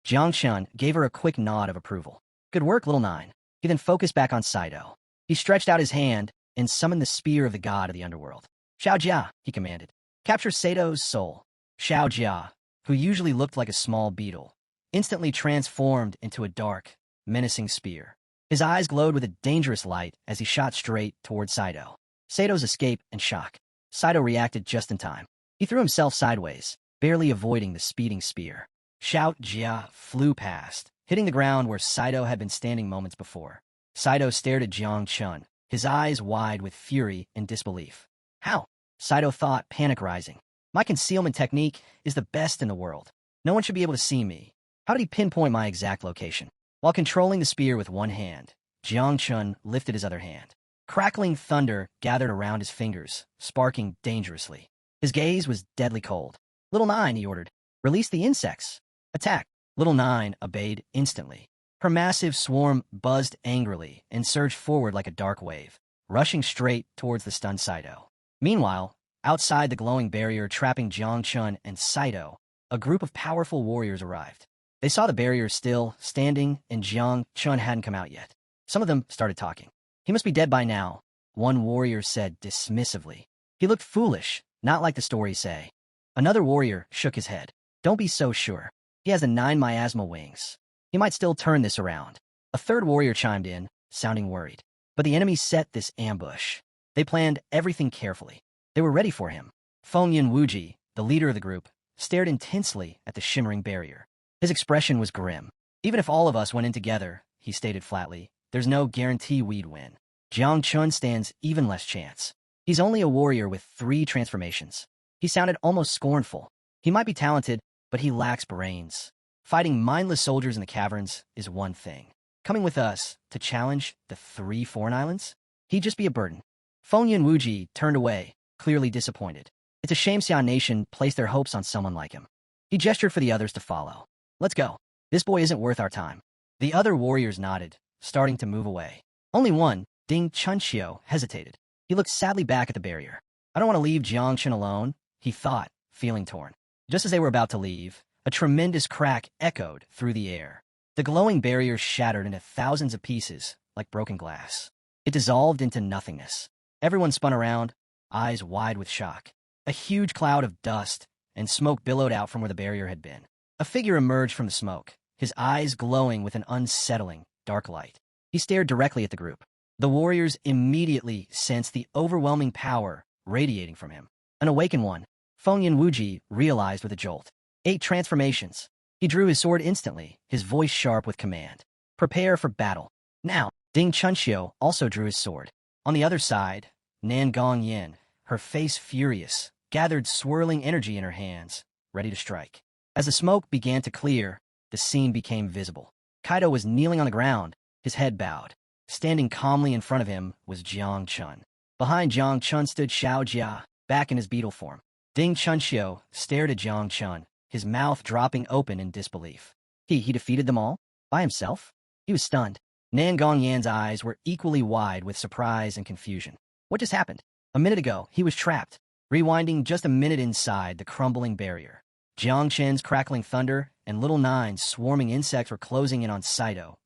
Jiang Chun gave her a quick nod of approval. Good work, little nine. He then focused back on Saito. He stretched out his hand and summoned the spear of the god of the underworld. Xiao Jia, he commanded. Capture Sato's soul. Xiao Jia, who usually looked like a small beetle, instantly transformed into a dark, menacing spear. His eyes glowed with a dangerous light as he shot straight toward Saito. Sato's escape and shock. Saito reacted just in time. He threw himself sideways, barely avoiding the speeding spear. Xiao Jia flew past, hitting the ground where Saito had been standing moments before. Saito stared at Jiang Chun, his eyes wide with fury and disbelief. How? Saito thought, panic rising. My concealment technique is the best in the world. No one should be able to see me. How did he pinpoint my exact location? While controlling the spear with one hand, Jiang Chun lifted his other hand. Crackling thunder gathered around his fingers, sparking dangerously. His gaze was deadly cold. Little Nine, he ordered. Release the insects. Attack. Little Nine obeyed instantly. Her massive swarm buzzed angrily and surged forward like a dark wave, rushing straight towards the stunned Saito. Meanwhile, outside the glowing barrier trapping Jiang Chun and Saito, a group of powerful warriors arrived. They saw the barrier still standing and Jiang Chun hadn't come out yet. Some of them started talking. He must be dead by now, one warrior said dismissively. He looked foolish, not like the stories say. Another warrior shook his head. Don't be so sure. He has the 9 miasma wings. He might still turn this around. A third warrior chimed in, sounding worried. But the enemy set this ambush. They planned everything carefully. They were ready for him. Feng Yin Wuji, the leader of the group, stared intensely at the shimmering barrier. His expression was grim. Even if all of us went in together, he stated flatly, there's no guarantee we'd win. Jiang Chun stands even less chance. He's only a warrior with 3 transformations. He sounded almost scornful. He might be talented, but he lacks brains. Fighting mindless soldiers in the caverns is one thing. Coming with us to challenge the 3 foreign islands? He'd just be a burden. Feng Yin Wuji turned away, clearly disappointed. It's a shame Xian Nation placed their hopes on someone like him. He gestured for the others to follow. Let's go. This boy isn't worth our time. The other warriors nodded, starting to move away. Only one, Ding Chunxiu, hesitated. He looked sadly back at the barrier. I don't want to leave Jiang Chun alone, he thought, feeling torn. Just as they were about to leave, a tremendous crack echoed through the air. The glowing barrier shattered into thousands of pieces, like broken glass. It dissolved into nothingness. Everyone spun around, eyes wide with shock. A huge cloud of dust and smoke billowed out from where the barrier had been. A figure emerged from the smoke, his eyes glowing with an unsettling, dark light. He stared directly at the group. The warriors immediately sensed the overwhelming power radiating from him. An awakened one, Feng Yin Wuji realized with a jolt. 8 transformations. He drew his sword instantly, his voice sharp with command. Prepare for battle. Now, Ding Chunxiu also drew his sword. On the other side, Nan Gong Yin, her face furious, gathered swirling energy in her hands, ready to strike. As the smoke began to clear, the scene became visible. Kaido was kneeling on the ground, his head bowed. Standing calmly in front of him was Jiang Chun. Behind Jiang Chun stood Xiao Jia, back in his beetle form. Ding Chunxiu stared at Jiang Chun, his mouth dropping open in disbelief. He defeated them all? By himself? He was stunned. Nan Gongyan's eyes were equally wide with surprise and confusion. What just happened? A minute ago, he was trapped, rewinding just a minute inside the crumbling barrier. Jiang Chen's crackling thunder and Little Nine's swarming insects were closing in on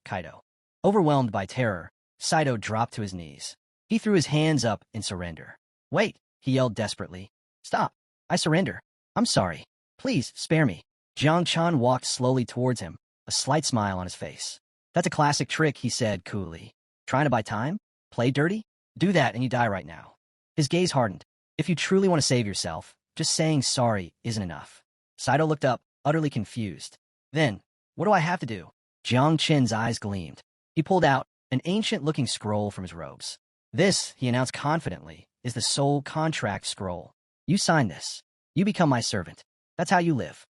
Kaido. Overwhelmed by terror, Saito dropped to his knees. He threw his hands up in surrender. Wait, he yelled desperately. Stop. I surrender. I'm sorry. Please, spare me. Jiang Chan walked slowly towards him, a slight smile on his face. That's a classic trick, he said coolly. Trying to buy time? Play dirty? Do that and you die right now. His gaze hardened. If you truly want to save yourself, just saying sorry isn't enough. Saito looked up, utterly confused. Then, what do I have to do? Jiang Chen's eyes gleamed. He pulled out an ancient-looking scroll from his robes. This, he announced confidently, is the soul contract scroll. You sign this. You become my servant. That's how you live.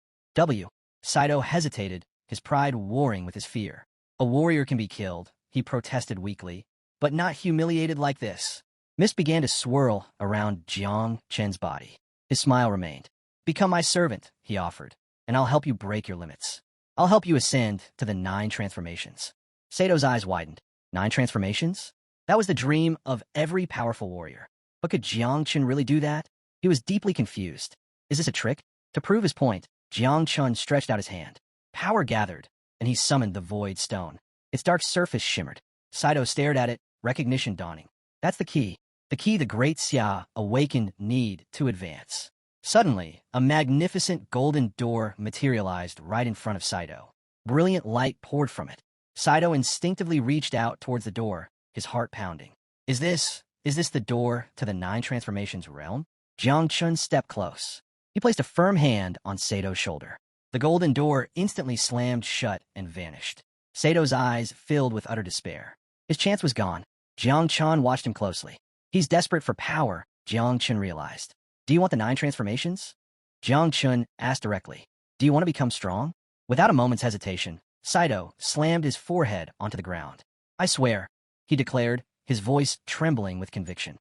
Saito hesitated, his pride warring with his fear. A warrior can be killed, he protested weakly, but not humiliated like this. Mist began to swirl around Jiang Chen's body. His smile remained. Become my servant, he offered, and I'll help you break your limits. I'll help you ascend to the 9 transformations. Sato's eyes widened. 9 transformations? That was the dream of every powerful warrior. But could Jiang Chen really do that? He was deeply confused. Is this a trick? To prove his point, Jiang Chun stretched out his hand. Power gathered, and he summoned the Void Stone. Its dark surface shimmered. Saito stared at it, recognition dawning. That's the key. The key the great Xia awakened need to advance. Suddenly, a magnificent golden door materialized right in front of Saito. Brilliant light poured from it. Saito instinctively reached out towards the door, his heart pounding. Is this the door to the 9 transformations realm? Jiang Chun stepped close. He placed a firm hand on Sato's shoulder. The golden door instantly slammed shut and vanished. Sato's eyes filled with utter despair. His chance was gone. Jiang Chun watched him closely. He's desperate for power, Jiang Chun realized. Do you want the 9 transformations? Jiang Chun asked directly. Do you want to become strong? Without a moment's hesitation, Saito slammed his forehead onto the ground. I swear, he declared, his voice trembling with conviction.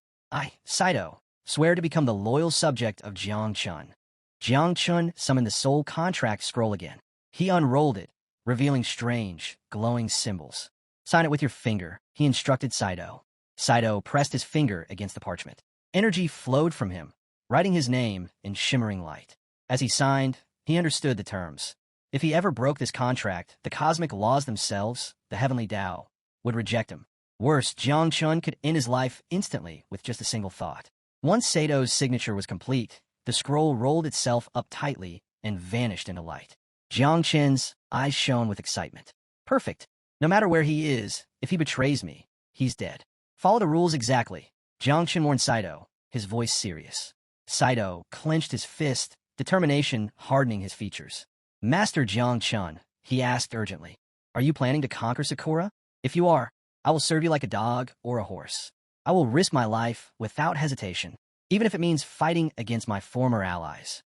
Saito, swear to become the loyal subject of Jiang Chun. Jiang Chun summoned the soul contract scroll again. He unrolled it, revealing strange, glowing symbols. Sign it with your finger, he instructed Saito. Saito pressed his finger against the parchment. Energy flowed from him, writing his name in shimmering light. As he signed, he understood the terms. If he ever broke this contract, the cosmic laws themselves, the heavenly Tao, would reject him. Worse, Jiang Chun could end his life instantly with just a single thought. Once Sato's signature was complete, the scroll rolled itself up tightly and vanished into light. Jiang Chun's eyes shone with excitement. Perfect. No matter where he is, if he betrays me, he's dead. Follow the rules exactly, Jiang Chun warned Saito, his voice serious. Saito clenched his fist, determination hardening his features. Master Jiang Chun, he asked urgently, are you planning to conquer Sakura? If you are, I will serve you like a dog or a horse. I will risk my life without hesitation, even if it means fighting against my former allies.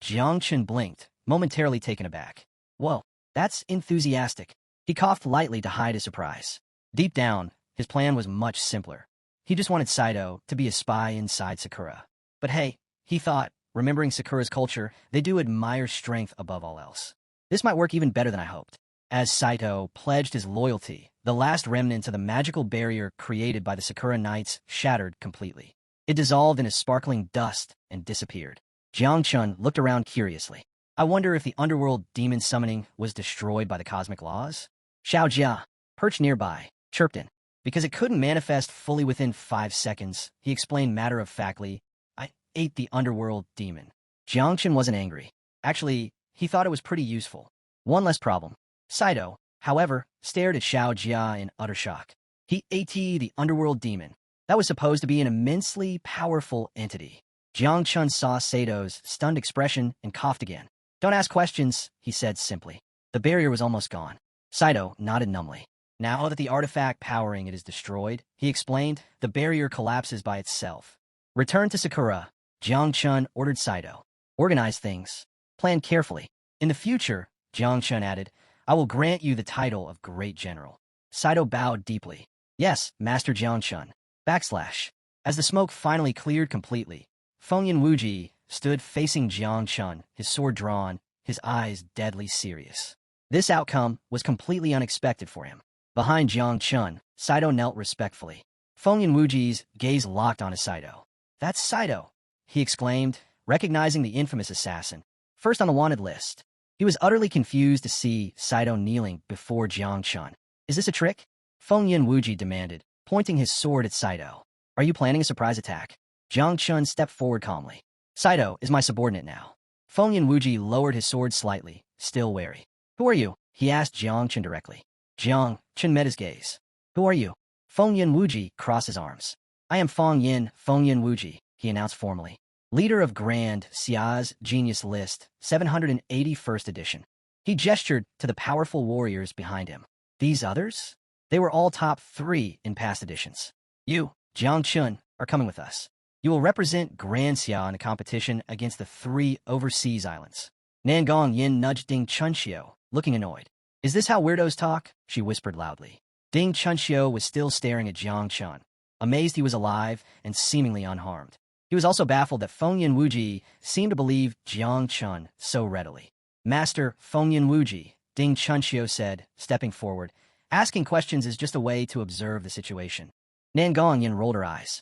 Jiang Chun blinked, momentarily taken aback. Whoa, that's enthusiastic. He coughed lightly to hide his surprise. Deep down, his plan was much simpler. He just wanted Saito to be a spy inside Sakura. But hey, he thought, remembering Sakura's culture, they do admire strength above all else. This might work even better than I hoped. As Saito pledged his loyalty, the last remnants of the magical barrier created by the Sakura Knights shattered completely. It dissolved in a sparkling dust and disappeared. Jiang Chun looked around curiously. I wonder if the underworld demon summoning was destroyed by the cosmic laws? Xiao Jia, perched nearby, chirped in. Because it couldn't manifest fully within 5 seconds, he explained matter-of-factly, I ate the underworld demon. Jiang Chun wasn't angry. Actually, he thought it was pretty useful. One less problem. Saito, however, stared at Xiao Jia in utter shock. He ate the underworld demon. That was supposed to be an immensely powerful entity. Jiang Chun saw Sato's stunned expression and coughed again. Don't ask questions, he said simply. The barrier was almost gone. Saito nodded numbly. Now that the artifact powering it is destroyed, he explained, the barrier collapses by itself. Return to Sakura, Jiang Chun ordered Saito. Organize things. Plan carefully. In the future, Jiang Chun added, I will grant you the title of Great General. Saito bowed deeply. Yes, Master Jiang Chun. As the smoke finally cleared completely, Fengyan Wuji stood facing Jiang Chun, his sword drawn, his eyes deadly serious. This outcome was completely unexpected for him. Behind Jiang Chun, Saito knelt respectfully. Fengyan Wuji's gaze locked onto Saito. That's Saito, he exclaimed, recognizing the infamous assassin, first on the wanted list. He was utterly confused to see Saito kneeling before Jiang Chun. Is this a trick? Fengyan Wuji demanded, pointing his sword at Saito. Are you planning a surprise attack? Jiang Chun stepped forward calmly. Saito is my subordinate now. Fengyan Wuji lowered his sword slightly, still wary. Who are you? He asked Jiang Chun directly. Jiang Chun met his gaze. Who are you? Fengyan Wuji crossed his arms. I am Fengyan Wuji, he announced formally. Leader of Grand Xia's Genius List, 781st edition. He gestured to the powerful warriors behind him. These others? They were all top 3 in past editions. You, Jiang Chun, are coming with us. You will represent Grand Xia in a competition against the 3 overseas islands. Nangong Yin nudged Ding Chunxiu, looking annoyed. Is this how weirdos talk? She whispered loudly. Ding Chunxiu was still staring at Jiang Chun, amazed he was alive and seemingly unharmed. He was also baffled that Fengyan Wuji seemed to believe Jiang Chun so readily. Master Fengyan Wuji, Ding Chunxiu said, stepping forward. Asking questions is just a way to observe the situation. Nangong Yin rolled her eyes.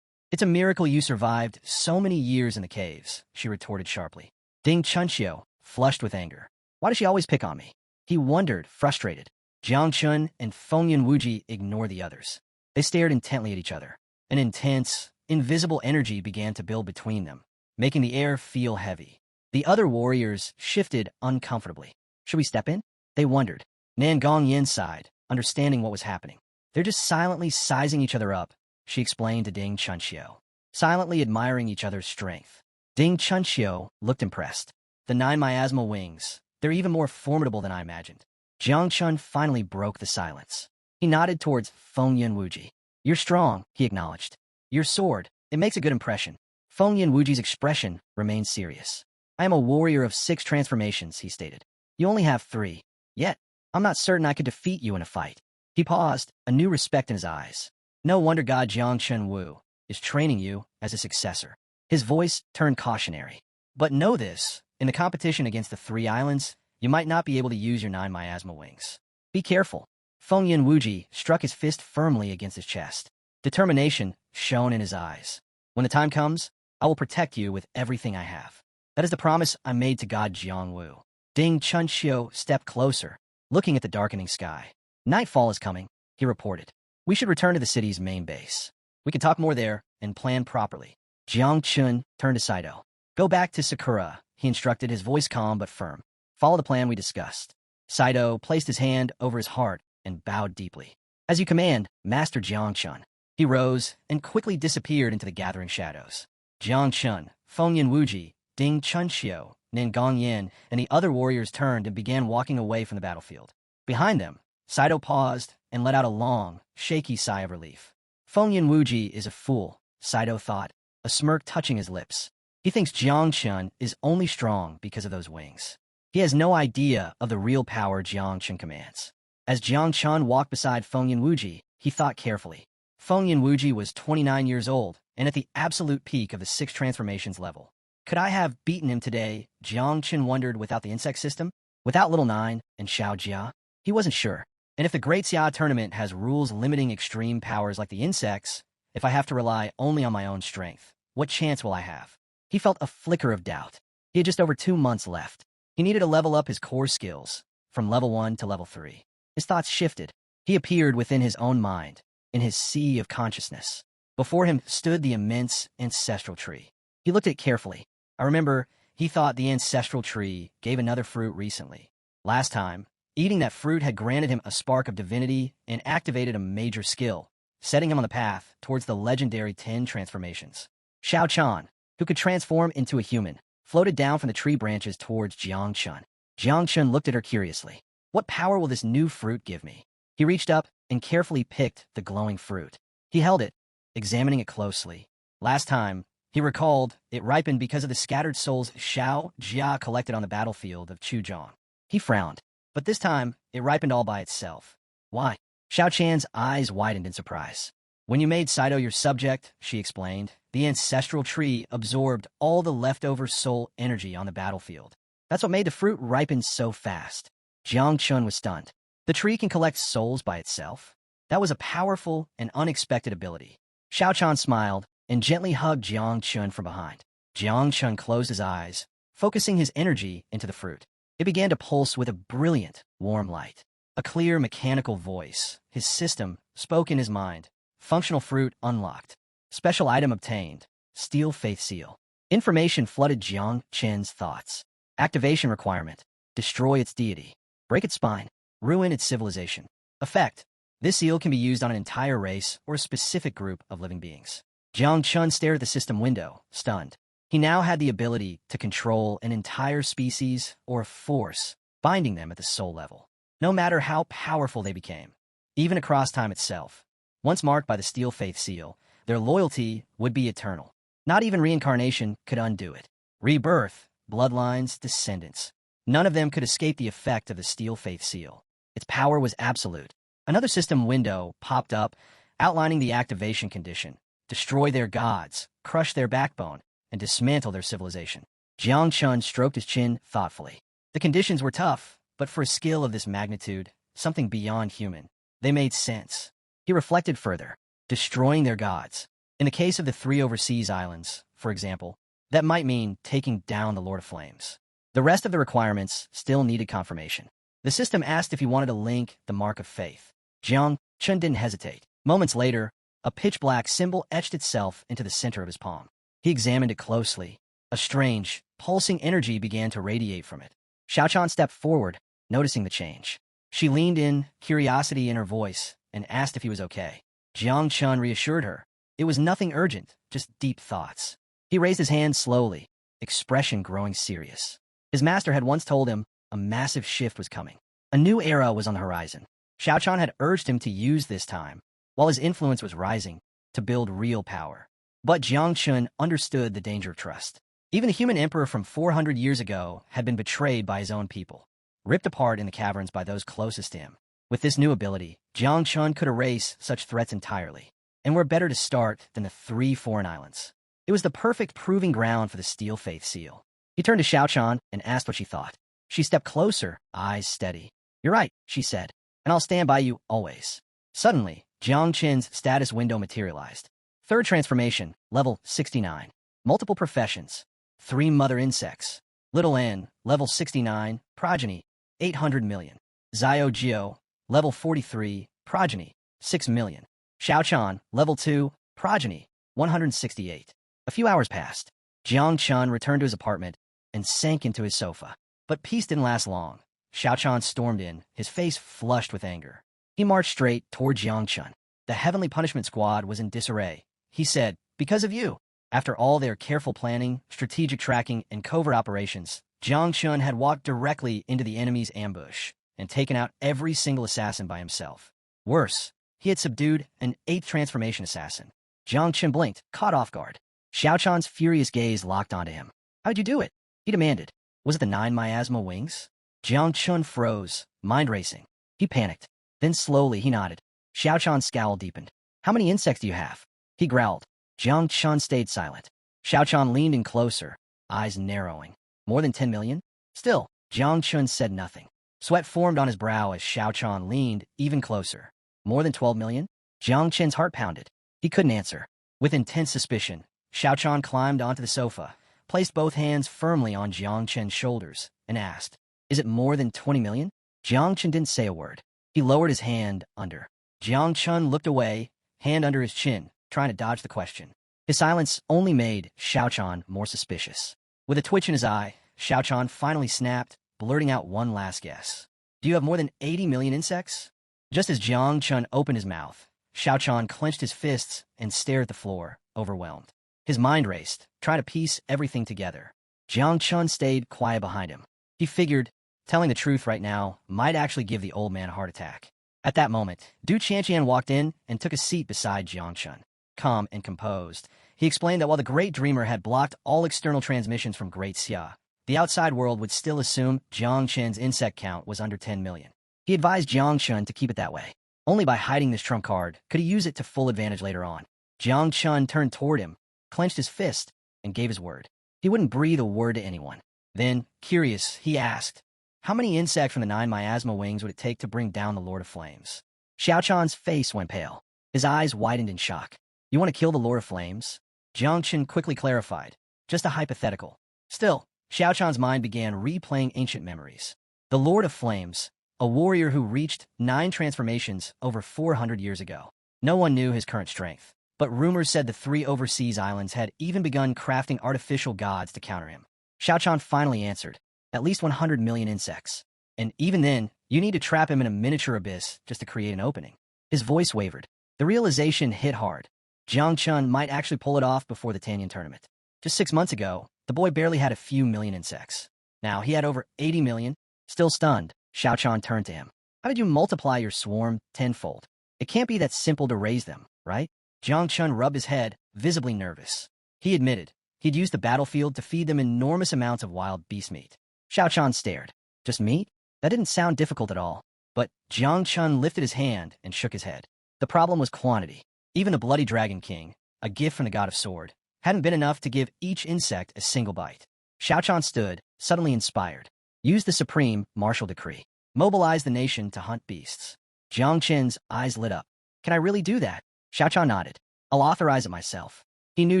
It's a miracle you survived so many years in the caves, she retorted sharply. Ding Chunxiu, flushed with anger. Why does she always pick on me? He wondered, frustrated. Jiang Chun and Fengyan Wuji ignored the others. They stared intently at each other. An intense, invisible energy began to build between them, making the air feel heavy. The other warriors shifted uncomfortably. Should we step in? They wondered. Nan Gongyin sighed, understanding what was happening. They're just silently sizing each other up, she explained to Ding Chunxiu, silently admiring each other's strength. Ding Chunxiu looked impressed. The 9 miasmal wings, they're even more formidable than I imagined. Jiang Chun finally broke the silence. He nodded towards Fengyan Wuji. You're strong, he acknowledged. Your sword, it makes a good impression. Fengyan Wuji's expression remained serious. I am a warrior of 6 transformations, he stated. You only have 3. Yet, I'm not certain I could defeat you in a fight. He paused, a new respect in his eyes. No wonder God Jiang Chun Wu is training you as a successor. His voice turned cautionary. But know this, in the competition against the 3 islands, you might not be able to use your 9 miasmal wings. Be careful. Fengyan Wuji struck his fist firmly against his chest. Determination shone in his eyes. When the time comes, I will protect you with everything I have. That is the promise I made to God Jiang Wu. Ding Chunxiu stepped closer, looking at the darkening sky. Nightfall is coming, he reported. We should return to the city's main base. We can talk more there and plan properly. Jiang Chun turned to Saito. Go back to Sakura, he instructed, his voice calm but firm. Follow the plan we discussed. Saito placed his hand over his heart and bowed deeply. As you command, Master Jiang Chun. He rose and quickly disappeared into the gathering shadows. Jiang Chun, Fengyan Wuji, Ding Chunxiu, Nin Gongyin, and the other warriors turned and began walking away from the battlefield. Behind them, Saito paused and let out a long, shaky sigh of relief. Fengyan Wuji is a fool, Saito thought, a smirk touching his lips. He thinks Jiang Chun is only strong because of those wings. He has no idea of the real power Jiang Chun commands. As Jiang Chun walked beside Fengyan Wuji, he thought carefully. Fengyan Wuji was 29 years old and at the absolute peak of the 6 transformations level. Could I have beaten him today, Jiang Chun wondered, without the insect system? Without Little Nine and Xiao Jia? He wasn't sure. And if the Great Xia tournament has rules limiting extreme powers like the insects, if I have to rely only on my own strength, what chance will I have? He felt a flicker of doubt. He had just over 2 months left. He needed to level up his core skills, from level 1 to level 3. His thoughts shifted. He appeared within his own mind, in his sea of consciousness. Before him stood the immense ancestral tree. He looked at it carefully. I remember, he thought the ancestral tree gave another fruit recently. Last time, eating that fruit had granted him a spark of divinity and activated a major skill, setting him on the path towards the legendary 10 transformations. Xiao Chan, who could transform into a human, floated down from the tree branches towards Jiang Chun. Jiang Chun looked at her curiously. What power will this new fruit give me? He reached up and carefully picked the glowing fruit. He held it, examining it closely. Last time, he recalled, it ripened because of the scattered souls Xiao Jia collected on the battlefield of Chuzhong. He frowned, but this time, it ripened all by itself. Why? Xiao Chan's eyes widened in surprise. When you made Saito your subject, she explained, the ancestral tree absorbed all the leftover soul energy on the battlefield. That's what made the fruit ripen so fast. Jiang Chun was stunned. The tree can collect souls by itself? That was a powerful and unexpected ability. Xiao Chan smiled and gently hugged Jiang Chun from behind. Jiang Chun closed his eyes, focusing his energy into the fruit. It began to pulse with a brilliant, warm light. A clear, mechanical voice, his system, spoke in his mind. Functional fruit unlocked. Special item obtained. Steel Faith Seal. Information flooded Jiang Chun's thoughts. Activation requirement. Destroy its deity. Break its spine. Ruin its civilization. Effect. This seal can be used on an entire race or a specific group of living beings. Jiang Chun stared at the system window, stunned. He now had the ability to control an entire species or a force, binding them at the soul level, no matter how powerful they became. Even across time itself, once marked by the Steel Faith Seal, their loyalty would be eternal. Not even reincarnation could undo it. Rebirth, bloodlines, descendants. None of them could escape the effect of the Steel Faith Seal. Its power was absolute. Another system window popped up, outlining the activation condition. Destroy their gods, crush their backbone, and dismantle their civilization. Jiang Chun stroked his chin thoughtfully. The conditions were tough, but for a skill of this magnitude, something beyond human, they made sense. He reflected further. Destroying their gods. In the case of the 3 overseas islands, for example, That might mean taking down the Lord of Flames. The rest of the requirements still needed confirmation. The system asked if he wanted to link the Mark of Faith. Jiang Chun didn't hesitate. Moments later, a pitch-black symbol etched itself into the center of his palm. He examined it closely. A strange, pulsing energy began to radiate from it. Xiaochan stepped forward, noticing the change. She leaned in, curiosity in her voice, and asked if he was okay. Jiang Chun reassured her. It was nothing urgent, just deep thoughts. He raised his hand slowly, expression growing serious. His master had once told him a massive shift was coming. A new era was on the horizon. Xiaochan had urged him to use this time, while his influence was rising, to build real power. But Jiang Chun understood the danger of trust. Even the human emperor from 400 years ago had been betrayed by his own people, ripped apart in the caverns by those closest to him. With this new ability, Jiang Chun could erase such threats entirely. And where better to start than the 3 foreign islands? It was the perfect proving ground for the Steel Faith seal. He turned to Xiaochan and asked what she thought. She stepped closer, eyes steady. "You're right," she said, "and I'll stand by you always." Suddenly, Jiang Chen's status window materialized. Third transformation, level 69. Multiple professions. 3 mother insects. Little N, level 69, progeny, 800 million. Xiao Jiao, level 43, progeny, 6 million. Xiaochan, level 2, progeny, 168. A few hours passed. Jiang Chun returned to his apartment and sank into his sofa. But peace didn't last long. Xiaochan stormed in, his face flushed with anger. He marched straight toward Jiang Chun. The Heavenly Punishment Squad was in disarray. He said, "Because of you." After all their careful planning, strategic tracking, and covert operations, Jiang Chun had walked directly into the enemy's ambush and taken out every single assassin by himself. Worse, he had subdued an 8th transformation assassin. Jiang Chun blinked, caught off guard. Xiaochan's furious gaze locked onto him. "How'd you do it?" he demanded. "Was it the 9 miasma wings?" Jiang Chun froze, mind racing. He panicked. Then slowly he nodded. Xiaochan's scowl deepened. "How many insects do you have?" he growled. Jiang Chun stayed silent. Xiaochan leaned in closer, eyes narrowing. "More than 10 million? Still, Jiang Chun said nothing. Sweat formed on his brow as Xiaochan leaned even closer. "More than 12 million? Jiang Chen's heart pounded. He couldn't answer. With intense suspicion, Xiaochan climbed onto the sofa, placed both hands firmly on Jiang Chen's shoulders, and asked, "Is it more than 20 million? Jiang Chen didn't say a word. He lowered his hand under. Jiang Chun looked away, hand under his chin, trying to dodge the question. His silence only made Xiaochan more suspicious. With a twitch in his eye, Xiaochan finally snapped, blurting out one last guess. "Do you have more than 80 million insects?" Just as Jiang Chun opened his mouth, Xiaochan clenched his fists and stared at the floor, overwhelmed. His mind raced, trying to piece everything together. Jiang Chun stayed quiet behind him. He figured, telling the truth right now might actually give the old man a heart attack. At that moment, Du Chantian walked in and took a seat beside Jiang Chun. Calm and composed, he explained that while the Great Dreamer had blocked all external transmissions from Great Xia, the outside world would still assume Jiang Chen's insect count was under 10 million. He advised Jiang Chun to keep it that way. Only by hiding this trump card could he use it to full advantage later on. Jiang Chun turned toward him, clenched his fist, and gave his word. He wouldn't breathe a word to anyone. Then, curious, he asked, "How many insects from the 9 miasma wings would it take to bring down the Lord of Flames?" Xiaochan's face went pale. His eyes widened in shock. "You want to kill the Lord of Flames?" Jiang Chun quickly clarified. "Just a hypothetical." Still, Xiaochan's mind began replaying ancient memories. The Lord of Flames, a warrior who reached 9 transformations over 400 years ago. No one knew his current strength, but rumors said the 3 overseas islands had even begun crafting artificial gods to counter him. Xiaochan finally answered, "At least 100 million insects. And even then, you need to trap him in a miniature abyss just to create an opening." His voice wavered. The realization hit hard. Jiang Chun might actually pull it off before the Tanyan tournament. Just 6 months ago, the boy barely had a few million insects. Now he had over 80 million. Still stunned, Xiaochan turned to him. "How did you multiply your swarm tenfold? It can't be that simple to raise them, right?" Jiang Chun rubbed his head, visibly nervous. He admitted he'd used the battlefield to feed them enormous amounts of wild beast meat. Xiaochan stared. "Just meat? That didn't sound difficult at all." But Jiang Chun lifted his hand and shook his head. The problem was quantity. Even the Bloody Dragon King, a gift from the God of Sword, hadn't been enough to give each insect a single bite. Xiaochan stood, suddenly inspired. Use the supreme martial decree. Mobilize the nation to hunt beasts. Jiang Chen's eyes lit up. "Can I really do that?" Xiaochan nodded. "I'll authorize it myself." He knew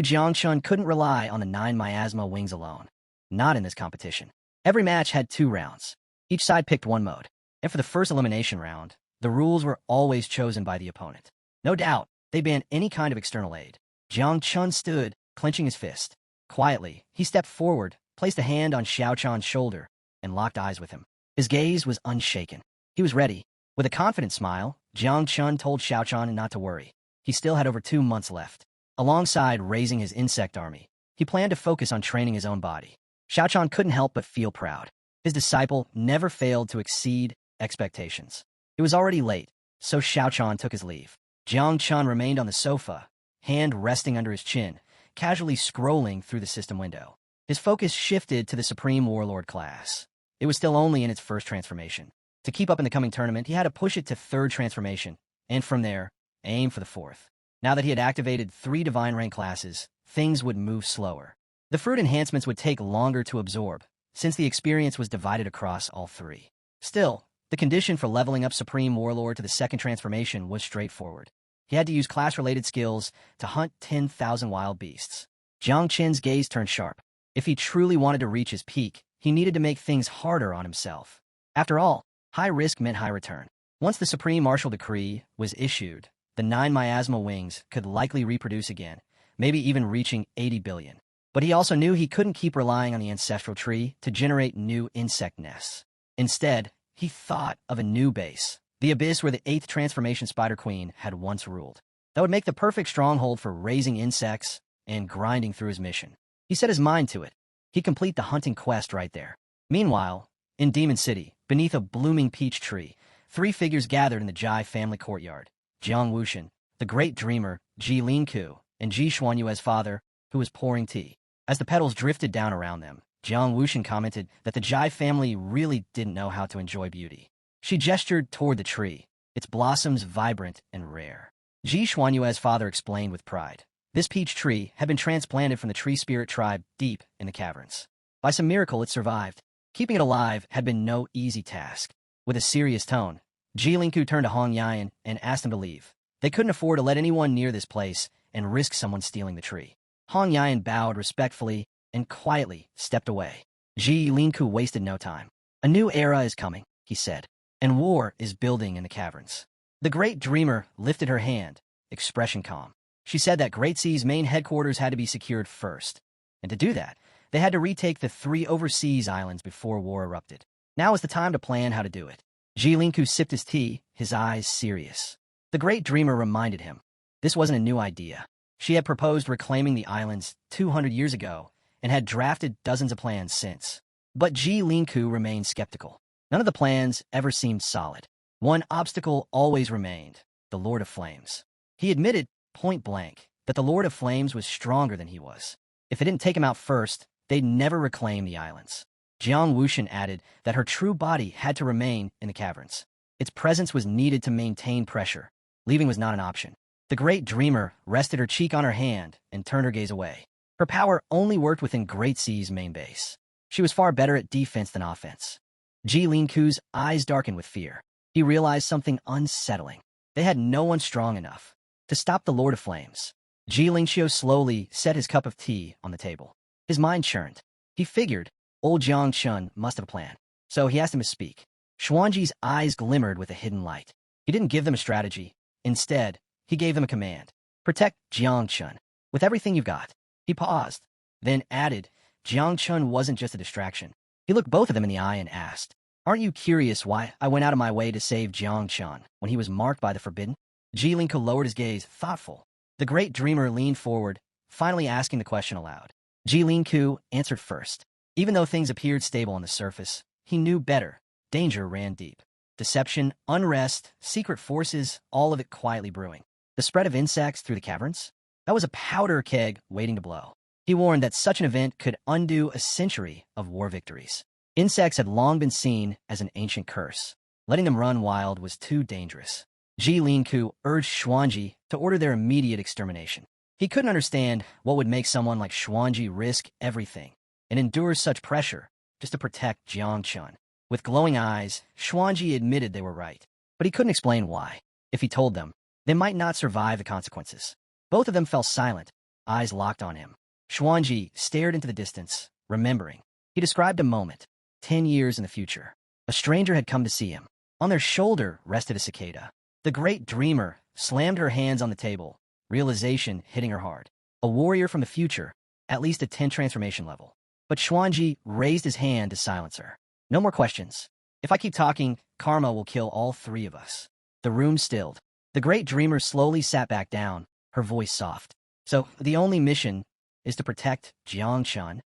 Jiang Chun couldn't rely on the 9 miasma wings alone. Not in this competition. Every match had 2 rounds. Each side picked one mode. And for the first elimination round, the rules were always chosen by the opponent. No doubt, they banned any kind of external aid. Jiang Chun stood, clenching his fist. Quietly, he stepped forward, placed a hand on Xiao Chan's shoulder, and locked eyes with him. His gaze was unshaken. He was ready. With a confident smile, Jiang Chun told Xiao Chan not to worry. He still had over 2 months left. Alongside raising his insect army, he planned to focus on training his own body. Xiao Chan couldn't help but feel proud. His disciple never failed to exceed expectations. It was already late, so Xiao Chan took his leave. Jiang Chun remained on the sofa, hand resting under his chin, casually scrolling through the system window. His focus shifted to the Supreme Warlord class. It was still only in its first transformation. To keep up in the coming tournament, he had to push it to 3rd transformation, and from there, aim for the 4th. Now that he had activated 3 divine rank classes, things would move slower. The fruit enhancements would take longer to absorb, since the experience was divided across all 3. Still, the condition for leveling up Supreme Warlord to the 2nd transformation was straightforward. He had to use class-related skills to hunt 10,000 wild beasts. Jiang Chen's gaze turned sharp. If he truly wanted to reach his peak, he needed to make things harder on himself. After all, high risk meant high return. Once the Supreme Martial Decree was issued, the 9 miasma wings could likely reproduce again, maybe even reaching 80 billion. But he also knew he couldn't keep relying on the ancestral tree to generate new insect nests. Instead, he thought of a new base, the abyss where the 8th transformation Spider Queen had once ruled. That would make the perfect stronghold for raising insects and grinding through his mission. He set his mind to it. He'd complete the hunting quest right there. Meanwhile, in Demon City, beneath a blooming peach tree, 3 figures gathered in the Jai family courtyard. Jiang Wuxian, the great dreamer, Ji Lingku, and Ji Xuanyue's father, who was pouring tea. As the petals drifted down around them, Jiang Wuxian commented that the Jai family really didn't know how to enjoy beauty. She gestured toward the tree, its blossoms vibrant and rare. Ji Xuanyue's father explained with pride. This peach tree had been transplanted from the tree spirit tribe deep in the caverns. By some miracle, it survived. Keeping it alive had been no easy task. With a serious tone, Ji Lingku turned to Hong Yan and asked him to leave. They couldn't afford to let anyone near this place and risk someone stealing the tree. Hong Yan bowed respectfully and quietly stepped away. Ji Lingku wasted no time. A new era is coming, he said, and war is building in the caverns. The great dreamer lifted her hand, expression calm. She said that Great Sea's main headquarters had to be secured first, and to do that, they had to retake the 3 overseas islands before war erupted. Now was the time to plan how to do it. Ji Lingku sipped his tea, his eyes serious. The great dreamer reminded him. This wasn't a new idea. She had proposed reclaiming the islands 200 years ago and had drafted dozens of plans since. But Ji Lingku remained skeptical. None of the plans ever seemed solid. One obstacle always remained, the Lord of Flames. He admitted, point blank, that the Lord of Flames was stronger than he was. If they didn't take him out first, they'd never reclaim the islands. Jiang Wuxian added that her true body had to remain in the caverns. Its presence was needed to maintain pressure. Leaving was not an option. The great dreamer rested her cheek on her hand and turned her gaze away. Her power only worked within Great Sea's main base. She was far better at defense than offense. Ji Lingku's eyes darkened with fear. He realized something unsettling. They had no one strong enough to stop the Lord of Flames. Ji Lingxiu slowly set his cup of tea on the table. His mind churned. He figured old Jiang Chun must have a plan, so he asked him to speak. Xuanji's eyes glimmered with a hidden light. He didn't give them a strategy. Instead, he gave them a command. Protect Jiang Chun with everything you've got. He paused, then added, Jiang Chun wasn't just a distraction. He looked both of them in the eye and asked, aren't you curious why I went out of my way to save Jiang Chun when he was marked by the Forbidden? Ji Lingku lowered his gaze, thoughtful. The great dreamer leaned forward, finally asking the question aloud. Ji Lingku answered first. Even though things appeared stable on the surface, he knew better. Danger ran deep. Deception, unrest, secret forces, all of it quietly brewing. The spread of insects through the caverns? That was a powder keg waiting to blow. He warned that such an event could undo a century of war victories. Insects had long been seen as an ancient curse. Letting them run wild was too dangerous. Ji Lingku urged Xuanji to order their immediate extermination. He couldn't understand what would make someone like Xuanji risk everything and endure such pressure just to protect Jiang Chun. With glowing eyes, Xuanji admitted they were right, but he couldn't explain why. If he told them, they might not survive the consequences. Both of them fell silent, eyes locked on him. Xuanji stared into the distance, remembering. He described a moment, 10 years in the future. A stranger had come to see him. On their shoulder rested a cicada. The great dreamer slammed her hands on the table, realization hitting her hard. A warrior from the future, at least a 10 transformation level. But Xuanji raised his hand to silence her. No more questions. If I keep talking, karma will kill all three of us. The room stilled. The great dreamer slowly sat back down, her voice soft. So, the only mission is to protect Jiang Chun?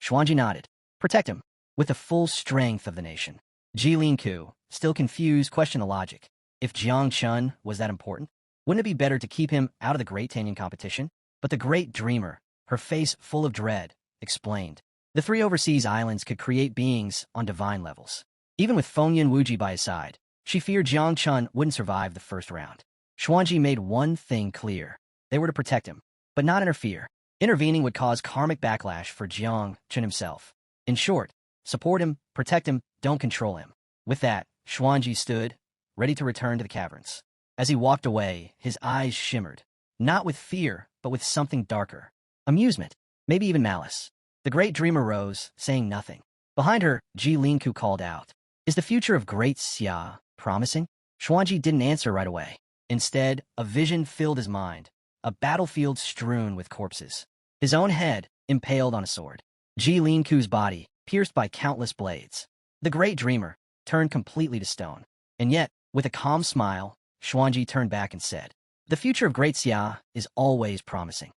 Xuanji nodded. Protect him, with the full strength of the nation. Ji Lingku, still confused, questioned the logic. If Jiang Chun was that important, wouldn't it be better to keep him out of the Great Tanyan competition? But the great dreamer, her face full of dread, explained. The three overseas islands could create beings on divine levels. Even with Fengyan Wuji by his side, she feared Jiang Chun wouldn't survive the first round. Xuanji made one thing clear. They were to protect him, but not interfere. Intervening would cause karmic backlash for Jiang Chun himself. In short, support him, protect him, don't control him. With that, Xuanji stood, ready to return to the caverns. As he walked away, his eyes shimmered, not with fear, but with something darker. Amusement, maybe even malice. The great dreamer rose, saying nothing. Behind her, Ji Lingku called out. Is the future of Great Xia promising? Xuanji didn't answer right away. Instead, a vision filled his mind, a battlefield strewn with corpses. His own head, impaled on a sword. Ji Lingku's body, pierced by countless blades. The great dreamer, turned completely to stone. And yet, with a calm smile, Xuanji turned back and said, the future of Great Xia is always promising.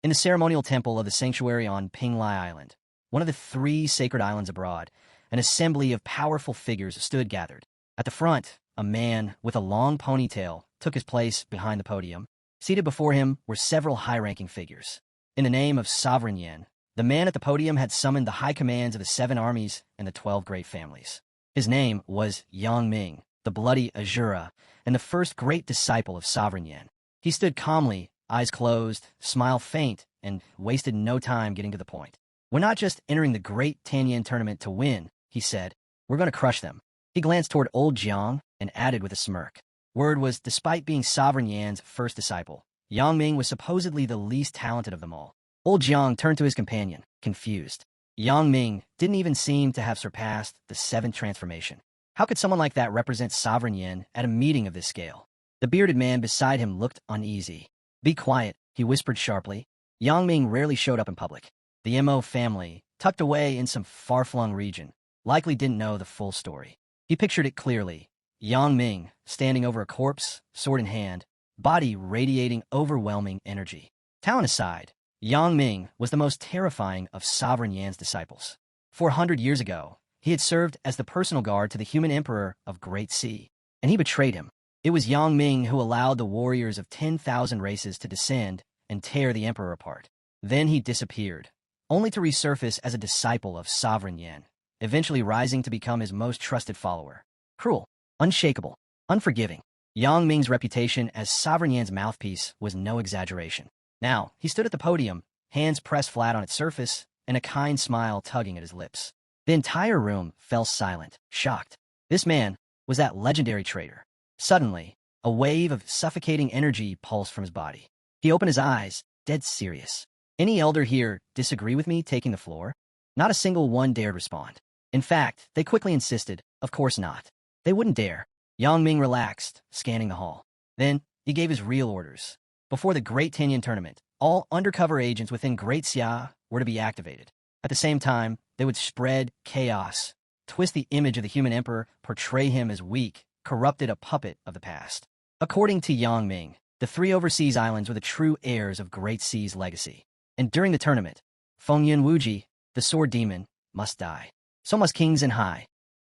In the ceremonial temple of the sanctuary on Pinglai Island, one of the 3 sacred islands abroad, an assembly of powerful figures stood gathered. At the front, a man with a long ponytail took his place behind the podium. Seated before him were several high-ranking figures. In the name of Sovereign Yan, the man at the podium had summoned the high commands of the 7 armies and the 12 great families. His name was Yang Ming, the bloody Azura, and the first great disciple of Sovereign Yan. He stood calmly, eyes closed, smile faint, and wasted no time getting to the point. We're not just entering the Great Tanyan tournament to win, he said. We're going to crush them. He glanced toward old Jiang and added with a smirk. Word was, despite being Sovereign Yan's first disciple, Yang Ming was supposedly the least talented of them all. Old Jiang turned to his companion, confused. Yang Ming didn't even seem to have surpassed the 7th transformation. How could someone like that represent Sovereign Yan at a meeting of this scale? The bearded man beside him looked uneasy. Be quiet, he whispered sharply. Yang Ming rarely showed up in public. The Mo family, tucked away in some far-flung region, likely didn't know the full story. He pictured it clearly. Yang Ming, standing over a corpse, sword in hand, body radiating overwhelming energy. Talent aside, Yang Ming was the most terrifying of Sovereign Yan's disciples. 400 years ago, he had served as the personal guard to the human emperor of Great Sea, and he betrayed him. It was Yang Ming who allowed the warriors of 10,000 races to descend and tear the emperor apart. Then he disappeared, only to resurface as a disciple of Sovereign Yan, eventually rising to become his most trusted follower. Cruel, unshakable, unforgiving. Yang Ming's reputation as Sovereign Yan's mouthpiece was no exaggeration. Now, he stood at the podium, hands pressed flat on its surface, and a kind smile tugging at his lips. The entire room fell silent, shocked. This man was that legendary traitor. Suddenly, a wave of suffocating energy pulsed from his body. He opened his eyes, dead serious. Any elder here disagree with me taking the floor? Not a single one dared respond. In fact, they quickly insisted, of course not. They wouldn't dare. Yang Ming relaxed, scanning the hall. Then, he gave his real orders. Before the Great Tanyan tournament, all undercover agents within Great Xia were to be activated. At the same time, they would spread chaos, twist the image of the human emperor, portray him as weak, corrupted, a puppet of the past. According to Yang Ming, the 3 overseas islands were the true heirs of Great Sea's legacy. And during the tournament, Fengyan Wuji, the sword demon, must die. So must King Zhenhai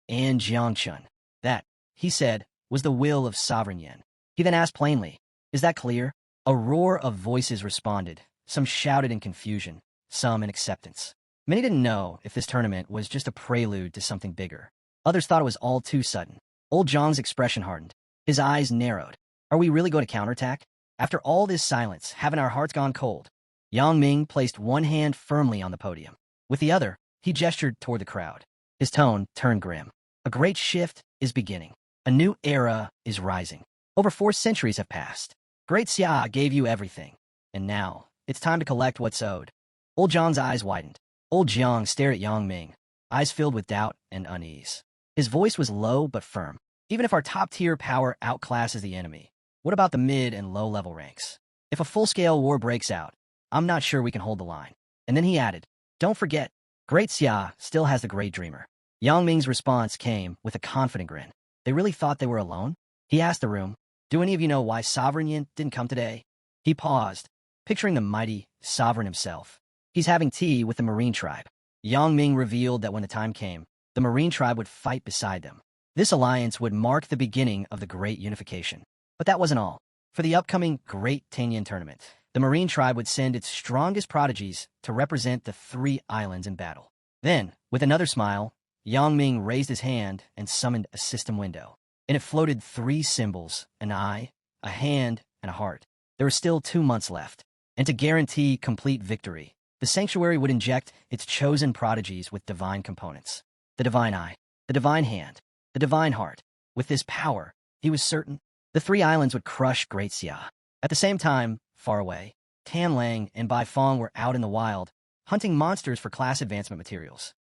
and Jiangchun. That, he said, was the will of Sovereign Yan. He then asked plainly, is that clear? A roar of voices responded. Some shouted in confusion, some in acceptance. Many didn't know if this tournament was just a prelude to something bigger. Others thought it was all too sudden. Old Zhang's expression hardened. His eyes narrowed. Are we really going to counterattack? After all this silence, haven't our hearts gone cold? Yang Ming placed one hand firmly on the podium. With the other, he gestured toward the crowd. His tone turned grim. A great shift is beginning. A new era is rising. Over 4 centuries have passed. Great Xia gave you everything. And now, It's time to collect what's owed. Old Jiang's eyes widened. Old Jiang stared at Yang Ming, eyes filled with doubt and unease. His voice was low but firm. Even if our top-tier power outclasses the enemy, what about the mid and low-level ranks? If a full-scale war breaks out, I'm not sure we can hold the line. And then he added, don't forget, Great Xia still has the Great Dreamer. Yang Ming's response came with a confident grin. They really thought they were alone? He asked the room, do any of you know why Sovereign Yin didn't come today? He paused, picturing the mighty Sovereign himself. He's having tea with the Marine tribe. Yang Ming revealed that when the time came, the Marine tribe would fight beside them. This alliance would mark the beginning of the Great Unification. But that wasn't all. For the upcoming Great Tianyan Tournament, the Marine tribe would send its strongest prodigies to represent the 3 islands in battle. Then, with another smile, Yang Ming raised his hand and summoned a system window. In it floated 3 symbols, an eye, a hand, and a heart. There were still 2 months left. And to guarantee complete victory, the sanctuary would inject its chosen prodigies with divine components. The divine eye, the divine hand, the divine heart. With this power, he was certain the 3 islands would crush Great Xia. At the same time, far away, Tan Lang and Bai Fong were out in the wild, hunting monsters for class advancement materials.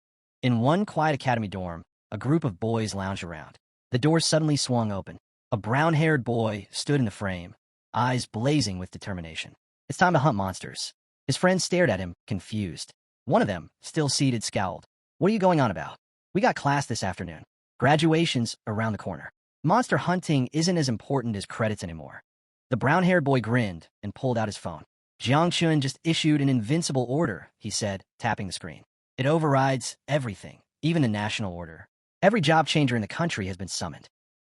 In one quiet academy dorm, a group of boys lounged around. The door suddenly swung open. A brown-haired boy stood in the frame, eyes blazing with determination. It's time to hunt monsters. His friends stared at him, confused. One of them, still seated, scowled. What are you going on about? We got class this afternoon. Graduation's around the corner. Monster hunting isn't as important as credits anymore. The brown-haired boy grinned and pulled out his phone. Jiang Chun just issued an invincible order, he said, tapping the screen. It overrides everything, even the national order. Every job changer in the country has been summoned.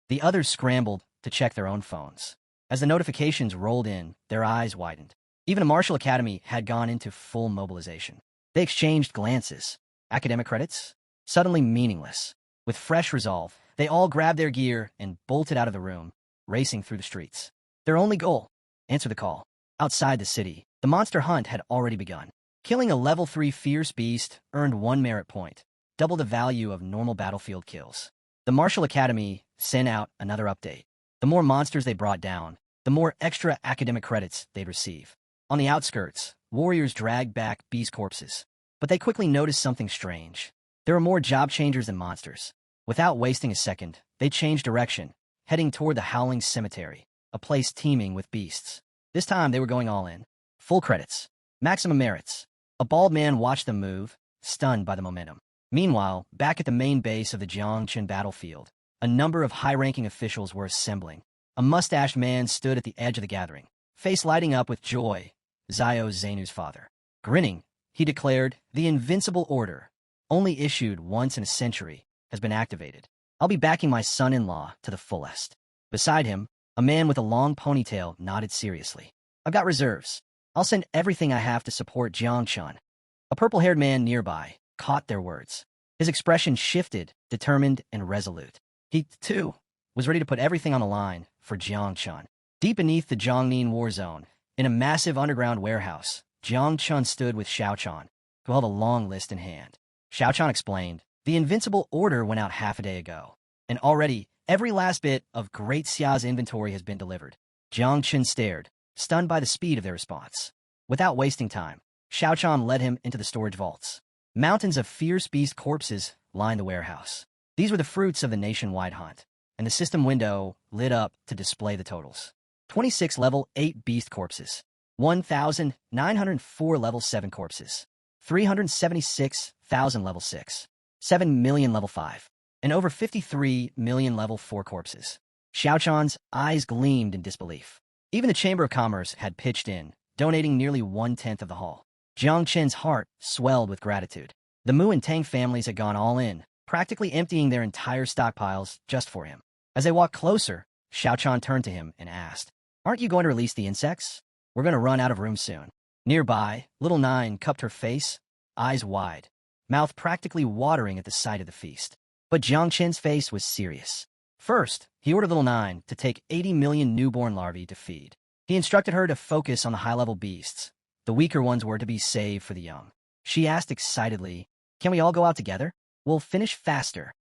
The others scrambled to check their own phones. As the notifications rolled in, their eyes widened. Even a martial academy had gone into full mobilization. They exchanged glances. Academic credits? Suddenly meaningless. With fresh resolve, they all grabbed their gear and bolted out of the room, racing through the streets. Their only goal? Answer the call. Outside the city, the monster hunt had already begun. Killing a level 3 fierce beast earned 1 merit point, double the value of normal battlefield kills. The Martial Academy sent out another update. The more monsters they brought down, the more extra academic credits they'd receive. On the outskirts, warriors dragged back beast corpses. But they quickly noticed something strange. There were more job changers than monsters. Without wasting a second, they changed direction, heading toward the Howling Cemetery, a place teeming with beasts. This time they were going all in. Full credits. Maximum merits. A bald man watched them move, stunned by the momentum. Meanwhile, back at the main base of the Jiangchen battlefield, a number of high-ranking officials were assembling. A mustached man stood at the edge of the gathering, face lighting up with joy. Zhao Zainu's father. Grinning, he declared, the invincible order, only issued once in a century, has been activated. I'll be backing my son-in-law to the fullest. Beside him, a man with a long ponytail nodded seriously. I've got reserves. I'll send everything I have to support Jiangchun. A purple-haired man nearby caught their words. His expression shifted, determined and resolute. He, too, was ready to put everything on the line for Jiangchun. Deep beneath the Jiangnin war zone, in a massive underground warehouse, Jiangchun stood with Xiaochan, who held a long list in hand. Xiaochan explained, the invincible order went out half a day ago, and already every last bit of Great Xia's inventory has been delivered. Jiangchun stared, stunned by the speed of their response. Without wasting time, Xiaochan led him into the storage vaults. Mountains of fierce beast corpses lined the warehouse. These were the fruits of the nationwide hunt, and the system window lit up to display the totals. 26 level 8 beast corpses, 1,904 level 7 corpses, 376,000 level 6, 7 million level 5, and over 53 million level 4 corpses. Xiaochan's eyes gleamed in disbelief. Even the Chamber of Commerce had pitched in, donating nearly 1/10 of the haul. Jiang Chen's heart swelled with gratitude. The Mu and Tang families had gone all in, practically emptying their entire stockpiles just for him. As they walked closer, Xiaochan turned to him and asked, aren't you going to release the insects? We're going to run out of room soon. Nearby, little Nine cupped her face, eyes wide, mouth practically watering at the sight of the feast. But Jiang Chen's face was serious. First, he ordered little Nine to take 80 million newborn larvae to feed. He instructed her to focus on the high-level beasts. The weaker ones were to be saved for the young. She asked excitedly, can we all go out together? We'll finish faster.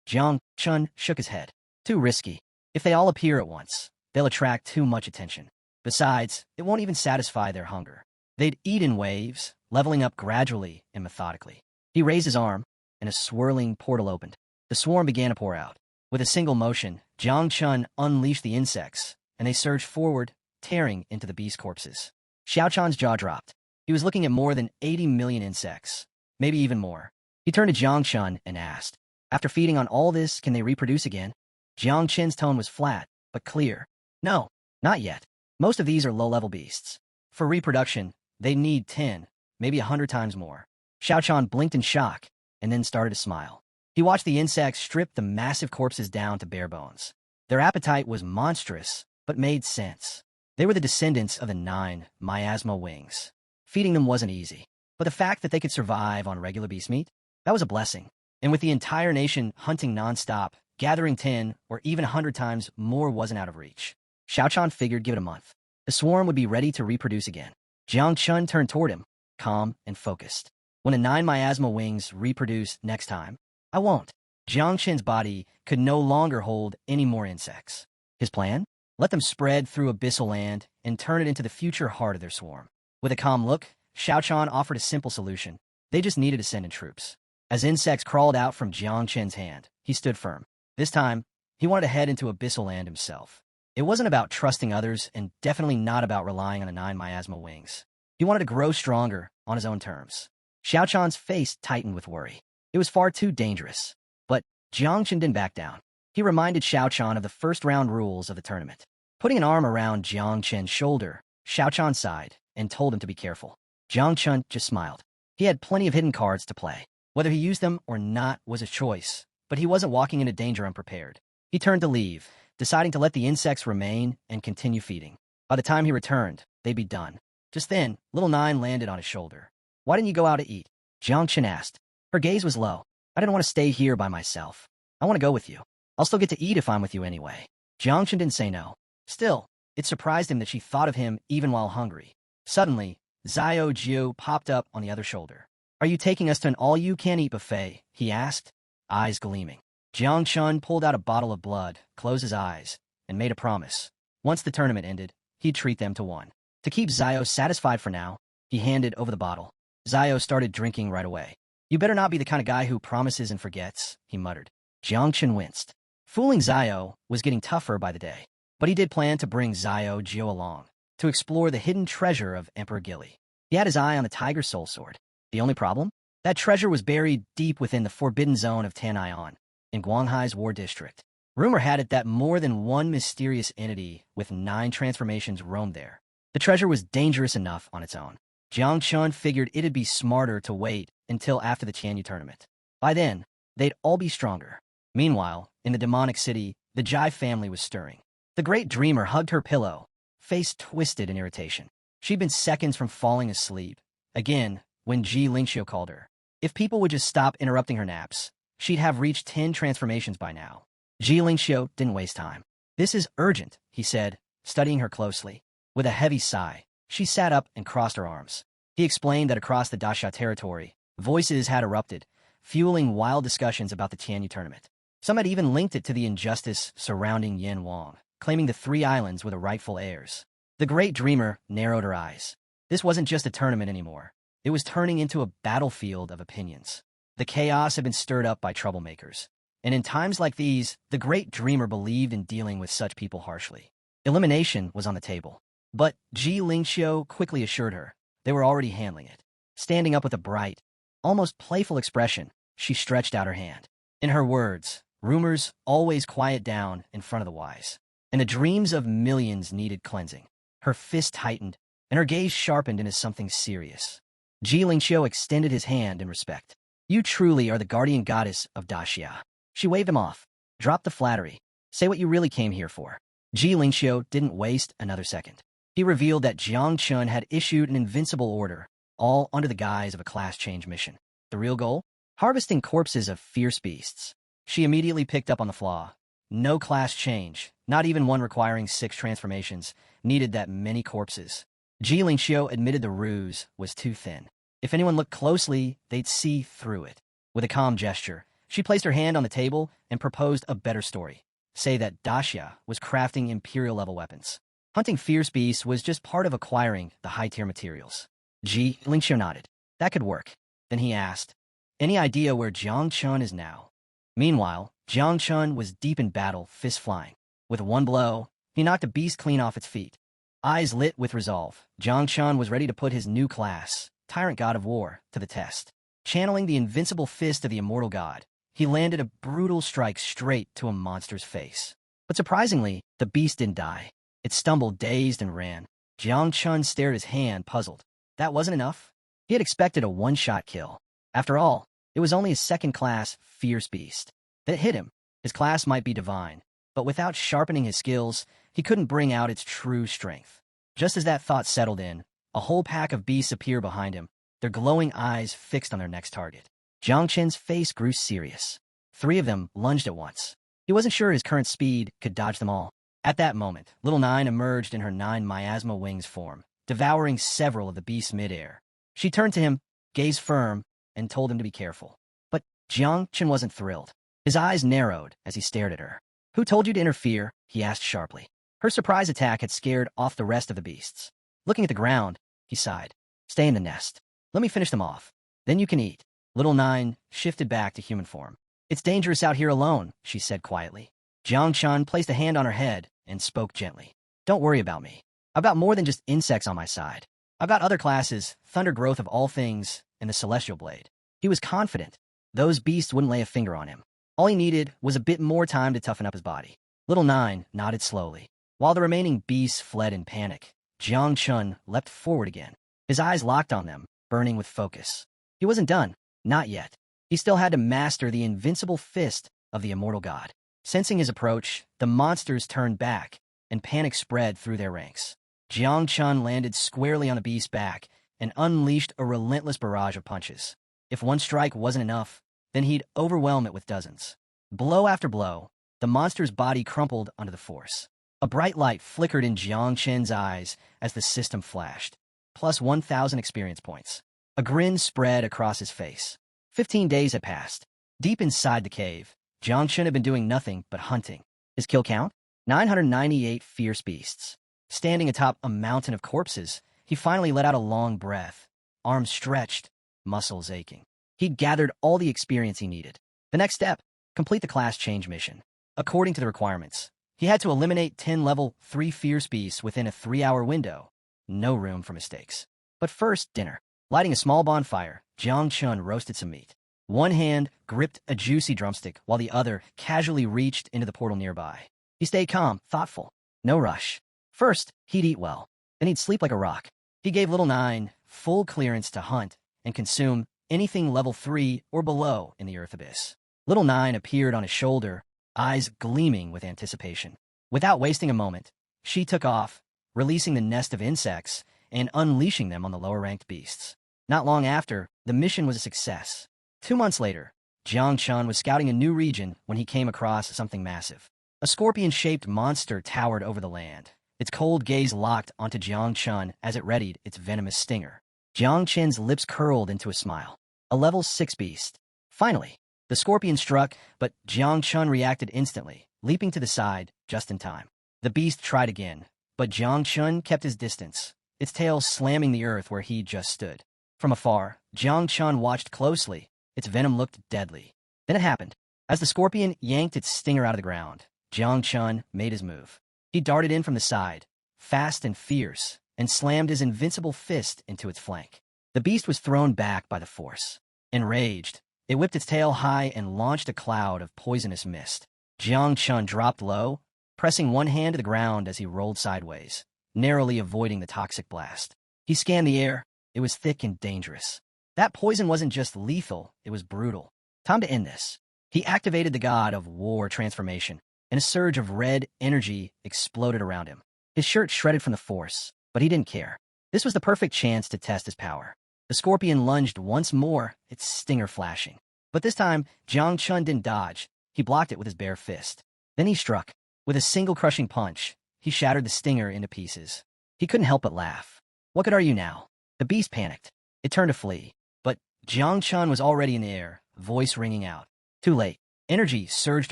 Jiang Chun shook his head. Too risky. If they all appear at once, they'll attract too much attention. Besides, it won't even satisfy their hunger. They'd eat in waves, leveling up gradually and methodically. He raised his arm, and a swirling portal opened. The swarm began to pour out. With a single motion, Jiang Chun unleashed the insects, and they surged forward, tearing into the beast corpses. Xiao Chan's jaw dropped. He was looking at more than 80 million insects, maybe even more. He turned to Jiang Chun and asked, "After feeding on all this, can they reproduce again?" Jiang Chun's tone was flat, but clear. "No, not yet. Most of these are low-level beasts. For reproduction, they need 10, maybe 100 times more." Xiao Chan blinked in shock, and then started to smile. He watched the insects strip the massive corpses down to bare bones. Their appetite was monstrous, but made sense. They were the descendants of the 9 miasma wings. Feeding them wasn't easy, but the fact that they could survive on regular beast meat, that was a blessing. And with the entire nation hunting nonstop, gathering 10 or even 100 times more wasn't out of reach. Xiao Chan figured give it a month. The swarm would be ready to reproduce again. Jiang Chun turned toward him, calm and focused. "When the 9 miasma wings reproduce next time, I won't." Jiang Chun's body could no longer hold any more insects. His plan? Let them spread through abyssal land and turn it into the future heart of their swarm. With a calm look, Xiao Chan offered a simple solution. They just needed to send in troops. As insects crawled out from Jiang Chun's hand, he stood firm. This time, he wanted to head into abyssal land himself. It wasn't about trusting others and definitely not about relying on the 9 miasma wings. He wanted to grow stronger on his own terms. Xiao Chan's face tightened with worry. It was far too dangerous. But Jiang Chun didn't back down. He reminded Xiao Chan of the first-round rules of the tournament. Putting an arm around Jiang Chun's shoulder, Xiao Chan sighed and told him to be careful. Jiang Chun just smiled. He had plenty of hidden cards to play. Whether he used them or not was a choice, but he wasn't walking into danger unprepared. He turned to leave, deciding to let the insects remain and continue feeding. By the time he returned, they'd be done. Just then, little Nine landed on his shoulder. "Why didn't you go out to eat?" Jiang Chun asked. Her gaze was low. "I didn't want to stay here by myself. I want to go with you. I'll still get to eat if I'm with you anyway." Jiang Chun didn't say no. Still, it surprised him that she thought of him even while hungry. Suddenly, Xiao Jiu popped up on the other shoulder. "Are you taking us to an all-you-can-eat buffet?" he asked, eyes gleaming. Jiang Chun pulled out a bottle of blood, closed his eyes, and made a promise. Once the tournament ended, he'd treat them to one. To keep Xiao satisfied for now, he handed over the bottle. Xiao started drinking right away. "You better not be the kind of guy who promises and forgets," he muttered. Jiang Chun winced. Fooling Xiao was getting tougher by the day, but he did plan to bring Xiao Jiu along, to explore the hidden treasure of Emperor Gili. He had his eye on the Tiger Soul Sword. The only problem? That treasure was buried deep within the forbidden zone of Tanian, in Guanghai's war district. Rumor had it that more than one mysterious entity with 9 transformations roamed there. The treasure was dangerous enough on its own. Jiang Chun figured it'd be smarter to wait until after the Tianyu tournament. By then, they'd all be stronger. Meanwhile, in the demonic city, the Jai family was stirring. The great dreamer hugged her pillow, face twisted in irritation. She'd been seconds from falling asleep. Again, when Ji Lingxiu called her. If people would just stop interrupting her naps, she'd have reached 10 transformations by now. Ji Lingxiu didn't waste time. "This is urgent," he said, studying her closely. With a heavy sigh, she sat up and crossed her arms. He explained that across the Daxia territory, voices had erupted, fueling wild discussions about the Tianyu tournament. Some had even linked it to the injustice surrounding Yin Wang, claiming the 3 islands were the rightful heirs. The great dreamer narrowed her eyes. This wasn't just a tournament anymore. It was turning into a battlefield of opinions. The chaos had been stirred up by troublemakers. And in times like these, the great dreamer believed in dealing with such people harshly. Elimination was on the table. But Ji Lingxiu quickly assured her they were already handling it. Standing up with a bright, almost playful expression, she stretched out her hand. In her words, rumors always quiet down in front of the wise. And the dreams of millions needed cleansing. Her fist tightened, and her gaze sharpened into something serious. Ji Lingxiu extended his hand in respect. "You truly are the guardian goddess of Daxia." She waved him off. "Drop the flattery. Say what you really came here for." Ji Lingxiu didn't waste another second. He revealed that Jiang Chun had issued an invincible order, all under the guise of a class change mission. The real goal? Harvesting corpses of fierce beasts. She immediately picked up on the flaw. No class change, not even one requiring 6 transformations, needed that many corpses. Ji Lingxiu admitted the ruse was too thin. If anyone looked closely, they'd see through it. With a calm gesture, she placed her hand on the table and proposed a better story. Say that Daxia was crafting Imperial-level weapons. Hunting fierce beasts was just part of acquiring the high-tier materials. Ling Xiu nodded. That could work. Then he asked, any idea where Jiang Chun is now? Meanwhile, Jiang Chun was deep in battle, fists flying. With one blow, he knocked a beast clean off its feet. Eyes lit with resolve, Jiang Chun was ready to put his new class, Tyrant God of War, to the test. Channeling the invincible fist of the immortal god, he landed a brutal strike straight to a monster's face. But surprisingly, the beast didn't die. It stumbled dazed and ran. Jiang Chun stared at his hand, puzzled. That wasn't enough? He had expected a one-shot kill. After all, it was only a second-class, fierce beast. That hit him. His class might be divine, but without sharpening his skills, he couldn't bring out its true strength. Just as that thought settled in, a whole pack of beasts appeared behind him, their glowing eyes fixed on their next target. Jiang Chen's face grew serious. 3 of them lunged at once. He wasn't sure his current speed could dodge them all. At that moment, Little Nine emerged in her 9 miasma wings form, devouring several of the beasts mid-air. She turned to him, gaze firm, and told him to be careful. But Jiang Chen wasn't thrilled. His eyes narrowed as he stared at her. Who told you to interfere? He asked sharply. Her surprise attack had scared off the rest of the beasts. Looking at the ground, he sighed. Stay in the nest. Let me finish them off. Then you can eat. Little Nine shifted back to human form. It's dangerous out here alone, she said quietly. Jiang Chun placed a hand on her head and spoke gently. Don't worry about me. I've got more than just insects on my side. I've got other classes, Thunder Growth of all things, and the Celestial Blade. He was confident. Those beasts wouldn't lay a finger on him. All he needed was a bit more time to toughen up his body. Little Nine nodded slowly. While the remaining beasts fled in panic, Jiang Chun leapt forward again. His eyes locked on them, burning with focus. He wasn't done. Not yet. He still had to master the invincible fist of the immortal god. Sensing his approach, the monsters turned back, and panic spread through their ranks. Jiang Chun landed squarely on the beast's back and unleashed a relentless barrage of punches. If one strike wasn't enough, then he'd overwhelm it with dozens. Blow after blow, the monster's body crumpled under the force. A bright light flickered in Jiang Chen's eyes as the system flashed. Plus 1,000 experience points. A grin spread across his face. 15 days had passed. Deep inside the cave, Jiang Chen had been doing nothing but hunting. His kill count? 998 fierce beasts. Standing atop a mountain of corpses, he finally let out a long breath. Arms stretched, muscles aching. He'd gathered all the experience he needed. The next step, complete the class change mission. According to the requirements, he had to eliminate 10 level 3 fierce beasts within a 3-hour window. No room for mistakes. But first, dinner. Lighting a small bonfire, Jiang Chun roasted some meat. One hand gripped a juicy drumstick while the other casually reached into the portal nearby. He stayed calm, thoughtful. No rush. First, he'd eat well. Then he'd sleep like a rock. He gave Little Nine full clearance to hunt and consume anything level 3 or below in the Earth Abyss. Little Nine appeared on his shoulder, eyes gleaming with anticipation. Without wasting a moment, she took off, releasing the nest of insects and unleashing them on the lower-ranked beasts. Not long after, the mission was a success. 2 months later, Jiang Chun was scouting a new region when he came across something massive. A scorpion-shaped monster towered over the land. Its cold gaze locked onto Jiang Chun as it readied its venomous stinger. Jiang Chen's lips curled into a smile. A level 6 beast. Finally, the scorpion struck, but Jiang Chun reacted instantly, leaping to the side just in time. The beast tried again, but Jiang Chun kept his distance, its tail slamming the earth where he just stood. From afar, Jiang Chun watched closely. Its venom looked deadly. Then it happened. As the scorpion yanked its stinger out of the ground, Jiang Chun made his move. He darted in from the side, fast and fierce, and slammed his invincible fist into its flank. The beast was thrown back by the force. Enraged, it whipped its tail high and launched a cloud of poisonous mist. Jiang Chun dropped low, pressing one hand to the ground as he rolled sideways, narrowly avoiding the toxic blast. He scanned the air. It was thick and dangerous. That poison wasn't just lethal, it was brutal. Time to end this. He activated the god of war transformation, and a surge of red energy exploded around him. His shirt shredded from the force, but he didn't care. This was the perfect chance to test his power. The scorpion lunged once more, its stinger flashing. But this time, Jiang Chun didn't dodge. He blocked it with his bare fist. Then he struck. With a single crushing punch, he shattered the stinger into pieces. He couldn't help but laugh. What good are you now? The beast panicked. It turned to flee. But Jiang Chun was already in the air, voice ringing out. Too late. Energy surged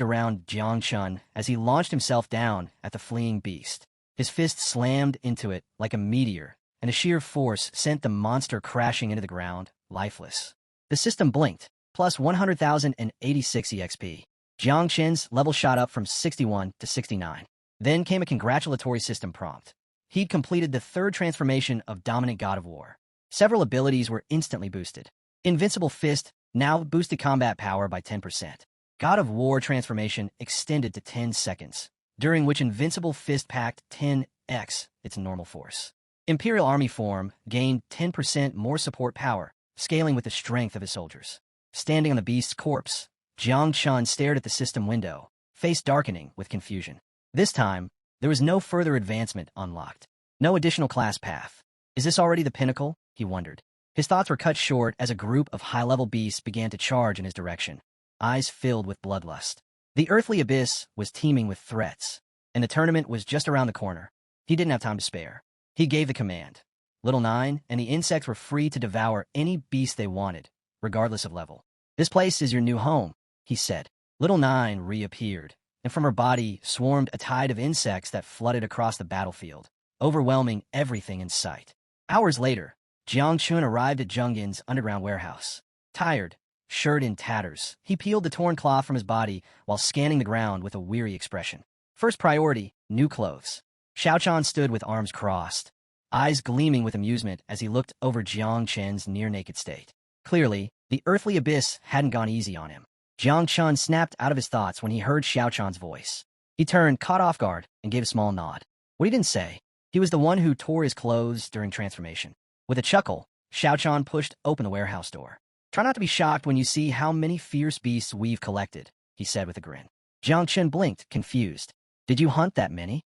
around Jiang Chun as he launched himself down at the fleeing beast. His fist slammed into it like a meteor and a sheer force sent the monster crashing into the ground, lifeless. The system blinked, plus 100,086 EXP. Jiang Qin's level shot up from 61 to 69. Then came a congratulatory system prompt. He'd completed the third transformation of Dominant God of War. Several abilities were instantly boosted. Invincible Fist now boosted combat power by 10%. God of War transformation extended to 10 seconds, during which Invincible Fist packed 10x its normal force. Imperial Army form gained 10% more support power, scaling with the strength of his soldiers. Standing on the beast's corpse, Jiang Chun stared at the system window, face darkening with confusion. This time, there was no further advancement unlocked. No additional class path. Is this already the pinnacle? He wondered. His thoughts were cut short as a group of high-level beasts began to charge in his direction, eyes filled with bloodlust. The earthly abyss was teeming with threats, and the tournament was just around the corner. He didn't have time to spare. He gave the command. Little Nine and the insects were free to devour any beast they wanted, regardless of level. This place is your new home, he said. Little Nine reappeared, and from her body swarmed a tide of insects that flooded across the battlefield, overwhelming everything in sight. Hours later, Jiang Chun arrived at Zhongyin's underground warehouse. Tired, shirt in tatters, he peeled the torn cloth from his body while scanning the ground with a weary expression. First priority, new clothes. Xiaochan stood with arms crossed, eyes gleaming with amusement as he looked over Jiang Chen's near-naked state. Clearly, the earthly abyss hadn't gone easy on him. Jiang Chun snapped out of his thoughts when he heard Xiaochan's voice. He turned, caught off guard, and gave a small nod. What he didn't say, he was the one who tore his clothes during transformation. With a chuckle, Xiaochan pushed open the warehouse door. Try not to be shocked when you see how many fierce beasts we've collected, he said with a grin. Jiang Chen blinked, confused. Did you hunt that many?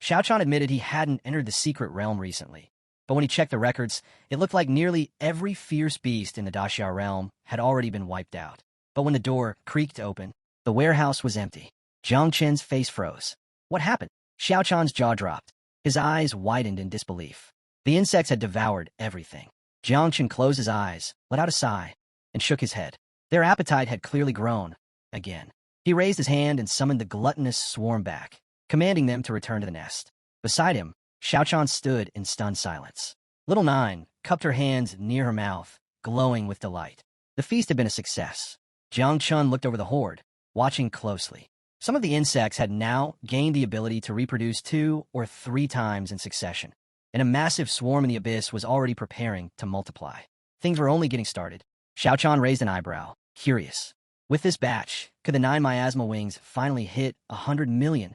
Xiaochan admitted he hadn't entered the secret realm recently, but when he checked the records, it looked like nearly every fierce beast in the Daxia realm had already been wiped out. But when the door creaked open, the warehouse was empty. Jiang Chen's face froze. What happened? Xiaochan's jaw dropped. His eyes widened in disbelief. The insects had devoured everything. Jiang Chen closed his eyes, let out a sigh, and shook his head. Their appetite had clearly grown again. He raised his hand and summoned the gluttonous swarm back, commanding them to return to the nest. Beside him, Xiaochan stood in stunned silence. Little Nine cupped her hands near her mouth, glowing with delight. The feast had been a success. Jiang Chun looked over the horde, watching closely. Some of the insects had now gained the ability to reproduce 2 or 3 times in succession, and a massive swarm in the abyss was already preparing to multiply. Things were only getting started. Xiaochan raised an eyebrow, curious. With this batch, could the 9 miasma wings finally hit 100 million?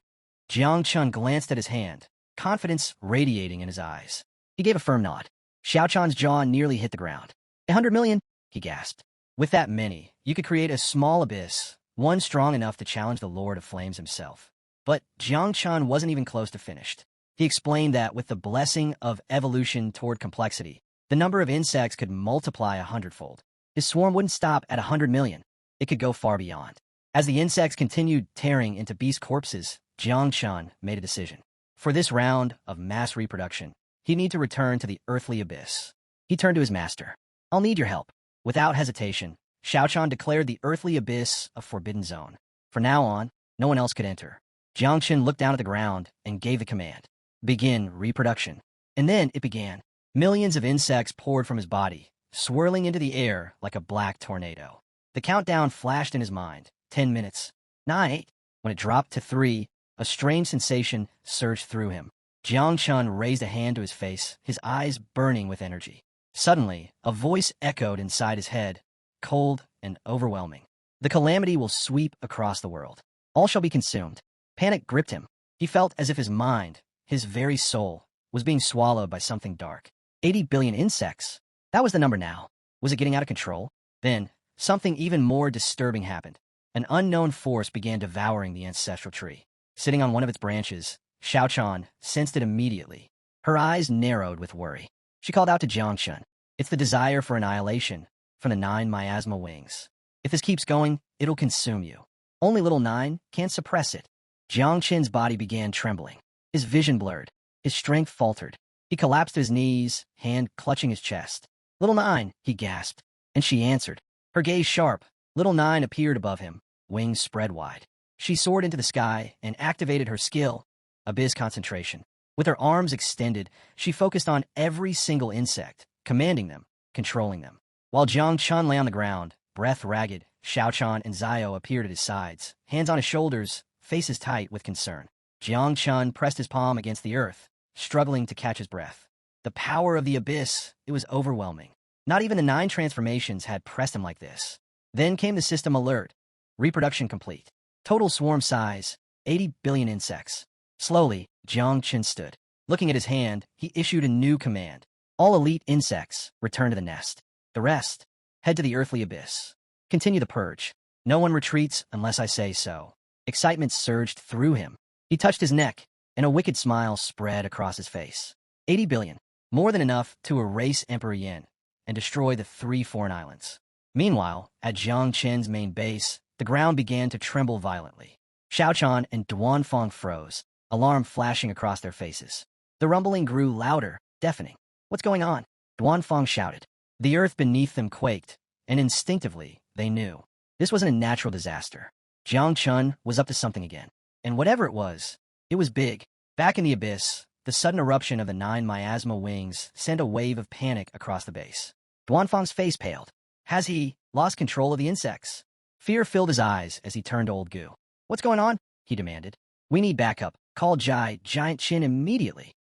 Jiang Chun glanced at his hand, confidence radiating in his eyes. He gave a firm nod. Xiaochan's jaw nearly hit the ground. 100 million? He gasped. With that many, you could create a small abyss, one strong enough to challenge the Lord of Flames himself. But Jiang Chun wasn't even close to finished. He explained that with the blessing of evolution toward complexity, the number of insects could multiply 100-fold. His swarm wouldn't stop at 100 million. It could go far beyond. As the insects continued tearing into beast corpses, Jiang Chun made a decision. For this round of mass reproduction, he'd need to return to the earthly abyss. He turned to his master. I'll need your help. Without hesitation, Xiaochan declared the earthly abyss a forbidden zone. From now on, no one else could enter. Jiang Chen looked down at the ground and gave the command. Begin reproduction. And then it began. Millions of insects poured from his body, swirling into the air like a black tornado. The countdown flashed in his mind. 10 minutes. 9. When it dropped to 3, a strange sensation surged through him. Jiang Chun raised a hand to his face, his eyes burning with energy. Suddenly, a voice echoed inside his head, cold and overwhelming. The calamity will sweep across the world. All shall be consumed. Panic gripped him. He felt as if his mind, his very soul, was being swallowed by something dark. 80 billion insects. That was the number now. Was it getting out of control? Then, something even more disturbing happened. An unknown force began devouring the ancestral tree. Sitting on one of its branches, Xiaochan sensed it immediately. Her eyes narrowed with worry. She called out to Jiang Chun. It's the desire for annihilation from the 9 miasma wings. If this keeps going, it'll consume you. Only Little Nine can't suppress it. Jiang Chen's body began trembling. His vision blurred. His strength faltered. He collapsed to his knees, hand clutching his chest. Little Nine, he gasped. And she answered. Her gaze sharp. Little Nine appeared above him, wings spread wide. She soared into the sky and activated her skill, Abyss Concentration. With her arms extended, she focused on every single insect, commanding them, controlling them. While Jiang Chun lay on the ground, breath ragged, Xiao Chan and Zio appeared at his sides, hands on his shoulders, faces tight with concern. Jiang Chun pressed his palm against the earth, struggling to catch his breath. The power of the abyss, it was overwhelming. Not even the 9 transformations had pressed him like this. Then came the system alert. Reproduction complete. Total swarm size, 80 billion insects. Slowly, Jiang Chun stood. Looking at his hand, he issued a new command. All elite insects, return to the nest. The rest, head to the earthly abyss. Continue the purge. No one retreats unless I say so. Excitement surged through him. He touched his neck, and a wicked smile spread across his face. 80 billion. More than enough to erase Emperor Yin and destroy the 3 foreign islands. Meanwhile, at Jiang Chen's main base, the ground began to tremble violently. Xiao Chan and Duanfang froze, alarm flashing across their faces. The rumbling grew louder, deafening. What's going on? Duanfang shouted. The earth beneath them quaked, and instinctively, they knew. This wasn't a natural disaster. Jiang Chun was up to something again. And whatever it was big. Back in the abyss, the sudden eruption of the 9 miasma wings sent a wave of panic across the base. Duanfang's face paled. Has he lost control of the insects? Fear filled his eyes as he turned to old Gu. What's going on? He demanded. We need backup. Call Giant Chin immediately.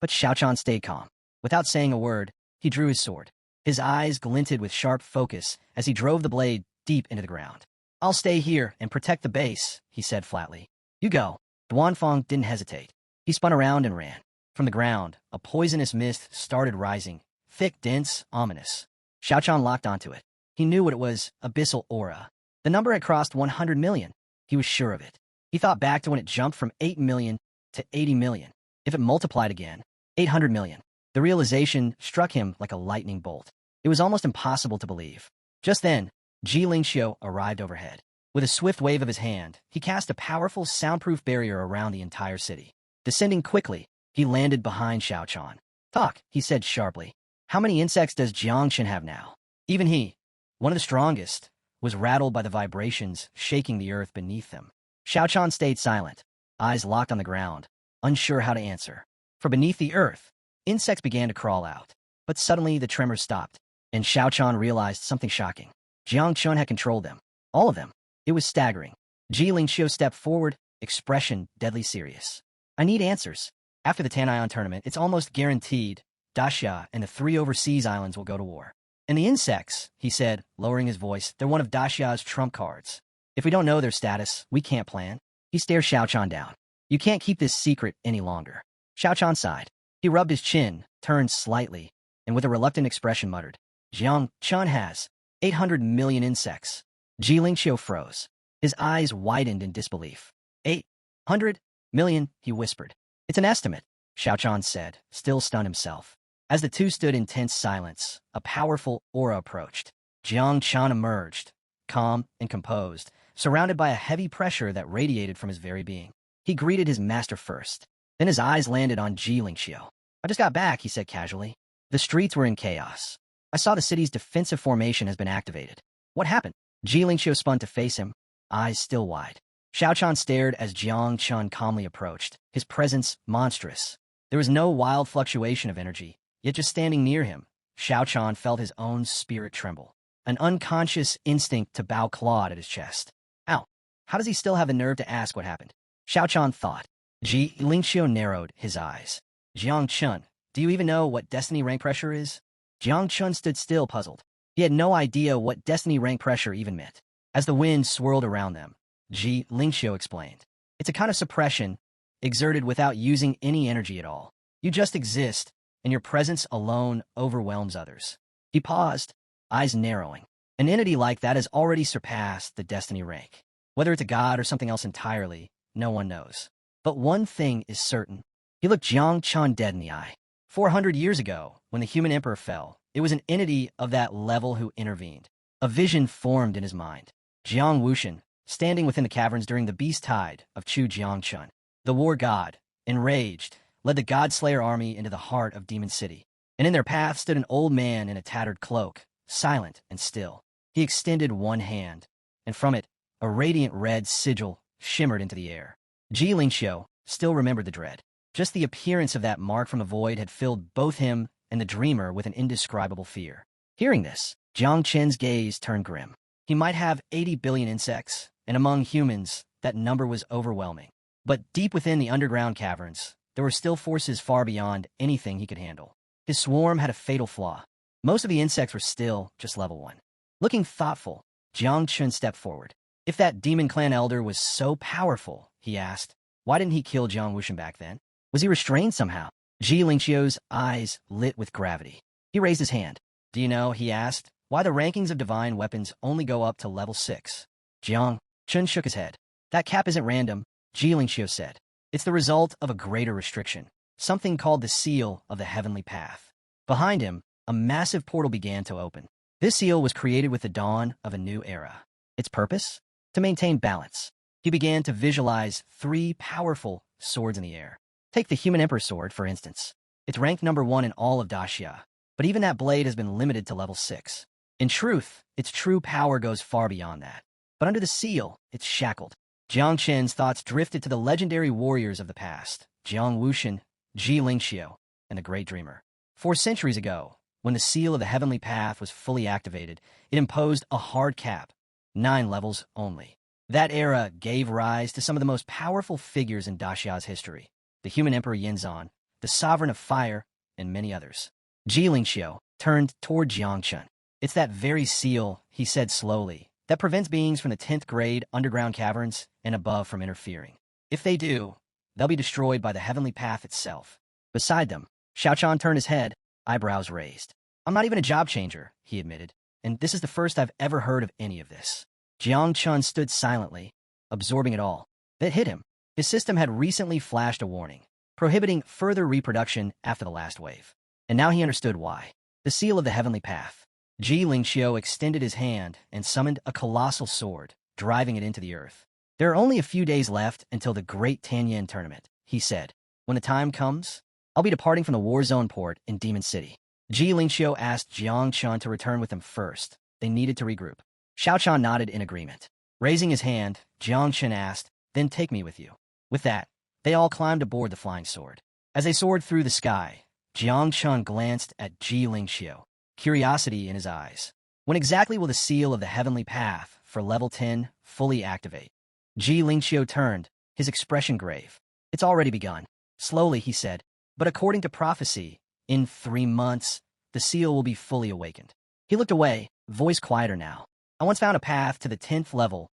But Xiao Chan stayed calm. Without saying a word, he drew his sword. His eyes glinted with sharp focus as he drove the blade deep into the ground. I'll stay here and protect the base, he said flatly. You go. Duanfang didn't hesitate. He spun around and ran. From the ground, a poisonous mist started rising, thick, dense, ominous. Xiao Chan locked onto it. He knew what it was, abyssal aura. The number had crossed 100 million. He was sure of it. He thought back to when it jumped from 8 million to 80 million. If it multiplied again, 800 million. The realization struck him like a lightning bolt. It was almost impossible to believe. Just then, Ji Lingxiu arrived overhead. With a swift wave of his hand, he cast a powerful, soundproof barrier around the entire city. Descending quickly, he landed behind Xiao Chan. Talk, he said sharply. How many insects does Jiang Chen have now? Even he, one of the strongest, was rattled by the vibrations shaking the earth beneath them. Xiao Chan stayed silent, eyes locked on the ground, unsure how to answer. For beneath the earth, insects began to crawl out. But suddenly the tremors stopped, and Xiao Chan realized something shocking. Jiang Chun had controlled them. All of them. It was staggering. Ji Lingxiu stepped forward, expression deadly serious. I need answers. After the Tanian tournament, it's almost guaranteed Daxia and the 3 overseas islands will go to war. And the insects, he said, lowering his voice, they're one of Daxia's trump cards. If we don't know their status, we can't plan. He stared Xiao Chan down. You can't keep this secret any longer. Xiao Chan sighed. He rubbed his chin, turned slightly, and with a reluctant expression muttered, Jiang Chun has 800 million insects. Ji Lingxiu froze. His eyes widened in disbelief. 800 million, he whispered. It's an estimate, Xiao Chan said, still stunned himself. As the two stood in tense silence, a powerful aura approached. Jiang Chun emerged, calm and composed, surrounded by a heavy pressure that radiated from his very being. He greeted his master first. Then his eyes landed on Ji Lingxiu. I just got back, he said casually. The streets were in chaos. I saw the city's defensive formation has been activated. What happened? Ji Lingxiu spun to face him, eyes still wide. Xiao Chan stared as Jiang Chun calmly approached, his presence monstrous. There was no wild fluctuation of energy, yet just standing near him, Xiao Chan felt his own spirit tremble. An unconscious instinct to bow clawed at his chest. Ow! How does he still have the nerve to ask what happened? Xiao Chan thought. Ji Lingxiu narrowed his eyes. Jiang Chun, do you even know what destiny rank pressure is? Jiang Chun stood still, puzzled. He had no idea what destiny rank pressure even meant. As the wind swirled around them, Ji Lingxiu explained. It's a kind of suppression, exerted without using any energy at all. You just exist, and your presence alone overwhelms others. He paused, eyes narrowing. An entity like that has already surpassed the destiny rank. Whether it's a god or something else entirely, no one knows. But one thing is certain. He looked Jiang Chun dead in the eye. 400 years ago, when the human emperor fell, it was an entity of that level who intervened. A vision formed in his mind. Jiang Wuxian, standing within the caverns during the beast tide of Chu Jiang Chun. The war god, enraged, led the God-Slayer army into the heart of Demon City. And in their path stood an old man in a tattered cloak, silent and still. He extended one hand, and from it, a radiant red sigil shimmered into the air. Ji Lingxiu still remembered the dread. Just the appearance of that mark from the void had filled both him and the dreamer with an indescribable fear. Hearing this, Jiang Chen's gaze turned grim. He might have 80 billion insects, and among humans, that number was overwhelming. But deep within the underground caverns, there were still forces far beyond anything he could handle. His swarm had a fatal flaw. Most of the insects were still just level 1. Looking thoughtful, Jiang Chen stepped forward. If that demon clan elder was so powerful, he asked, why didn't he kill Jiang Wuxian back then? Was he restrained somehow? Ji Lingqiu's eyes lit with gravity. He raised his hand. Do you know, he asked, why the rankings of divine weapons only go up to level 6? Jiang Chen shook his head. That cap isn't random, Ji Lingqiu said. It's the result of a greater restriction, something called the Seal of the Heavenly Path. Behind him, a massive portal began to open. This seal was created with the dawn of a new era. Its purpose? To maintain balance. He began to visualize 3 powerful swords in the air. Take the Human Emperor Sword, for instance. It's ranked number 1 in all of Daxia, but even that blade has been limited to level 6. In truth, its true power goes far beyond that. But under the seal, it's shackled. Jiang Chen's thoughts drifted to the legendary warriors of the past, Jiang Wuxian, Ji Lingqiu, and the Great Dreamer. 4 centuries ago, when the Seal of the Heavenly Path was fully activated, it imposed a hard cap, 9 levels only. That era gave rise to some of the most powerful figures in Daxia's history, the Human Emperor Yinzan, the Sovereign of Fire, and many others. Ji Lingqiu turned toward Jiang Chen. It's that very seal, he said slowly, that prevents beings from the 10th grade underground caverns and above from interfering. If they do, they'll be destroyed by the Heavenly Path itself. Beside them, Xiaochan turned his head, eyebrows raised. I'm not even a job changer, he admitted, and this is the first I've ever heard of any of this. Jiang Chen stood silently, absorbing it all. That hit him. His system had recently flashed a warning, prohibiting further reproduction after the last wave. And now he understood why. The Seal of the Heavenly Path. Ji Lingqiu extended his hand and summoned a colossal sword, driving it into the earth. There are only a few days left until the Great Tanyan Tournament, he said. When the time comes, I'll be departing from the War Zone port in Demon City. Ji Lingqiu asked Jiang Chen to return with him first. They needed to regroup. Xiaochan nodded in agreement. Raising his hand, Jiang Chen asked, then take me with you. With that, they all climbed aboard the flying sword. As they soared through the sky, Jiang Chen glanced at Ji Lingqiu, curiosity in his eyes. When exactly will the Seal of the Heavenly Path for level 10 fully activate? Ji Lingqiu turned, his expression grave. It's already begun. Slowly, he said, but according to prophecy, in 3 months, the seal will be fully awakened. He looked away, voice quieter now. I once found a path to the 10th level,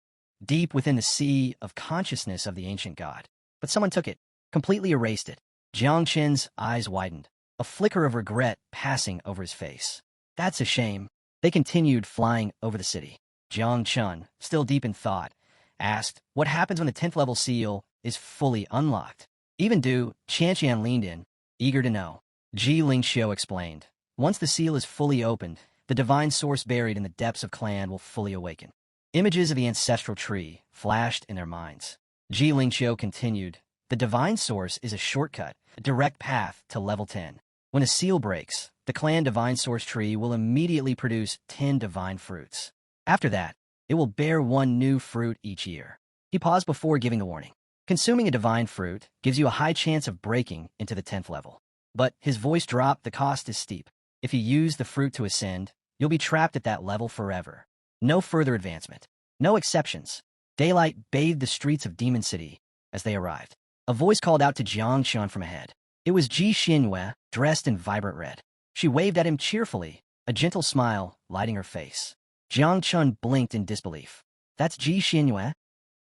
deep within the sea of consciousness of the ancient god. But someone took it, completely erased it. Jiang Chen's eyes widened, a flicker of regret passing over his face. That's a shame. They continued flying over the city. Jiang Chen, still deep in thought, asked, what happens when the 10th level seal is fully unlocked? Even Du Qianqian leaned in, eager to know. Ji Lingqiu explained, once the seal is fully opened, the divine source buried in the depths of Clan will fully awaken. Images of the ancestral tree flashed in their minds. Ji Lingqiu continued, the divine source is a shortcut, a direct path to level 10. When the seal breaks, the Clan divine source tree will immediately produce 10 divine fruits. After that, it will bear 1 new fruit each year. He paused before giving the warning. Consuming a divine fruit gives you a high chance of breaking into the 10th level. But his voice dropped, the cost is steep. If you use the fruit to ascend, you'll be trapped at that level forever. No further advancement. No exceptions. Daylight bathed the streets of Demon City as they arrived. A voice called out to Jiang Chen from ahead. It was Ji Xinhue, dressed in vibrant red. She waved at him cheerfully, a gentle smile lighting her face. Jiang Chen blinked in disbelief. That's Ji Xinhue?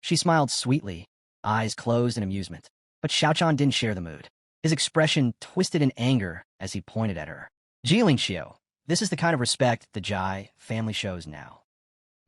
She smiled sweetly, eyes closed in amusement. But Xiaochan didn't share the mood. His expression twisted in anger as he pointed at her. Ji Lingqiu, this is the kind of respect the Jai family shows now.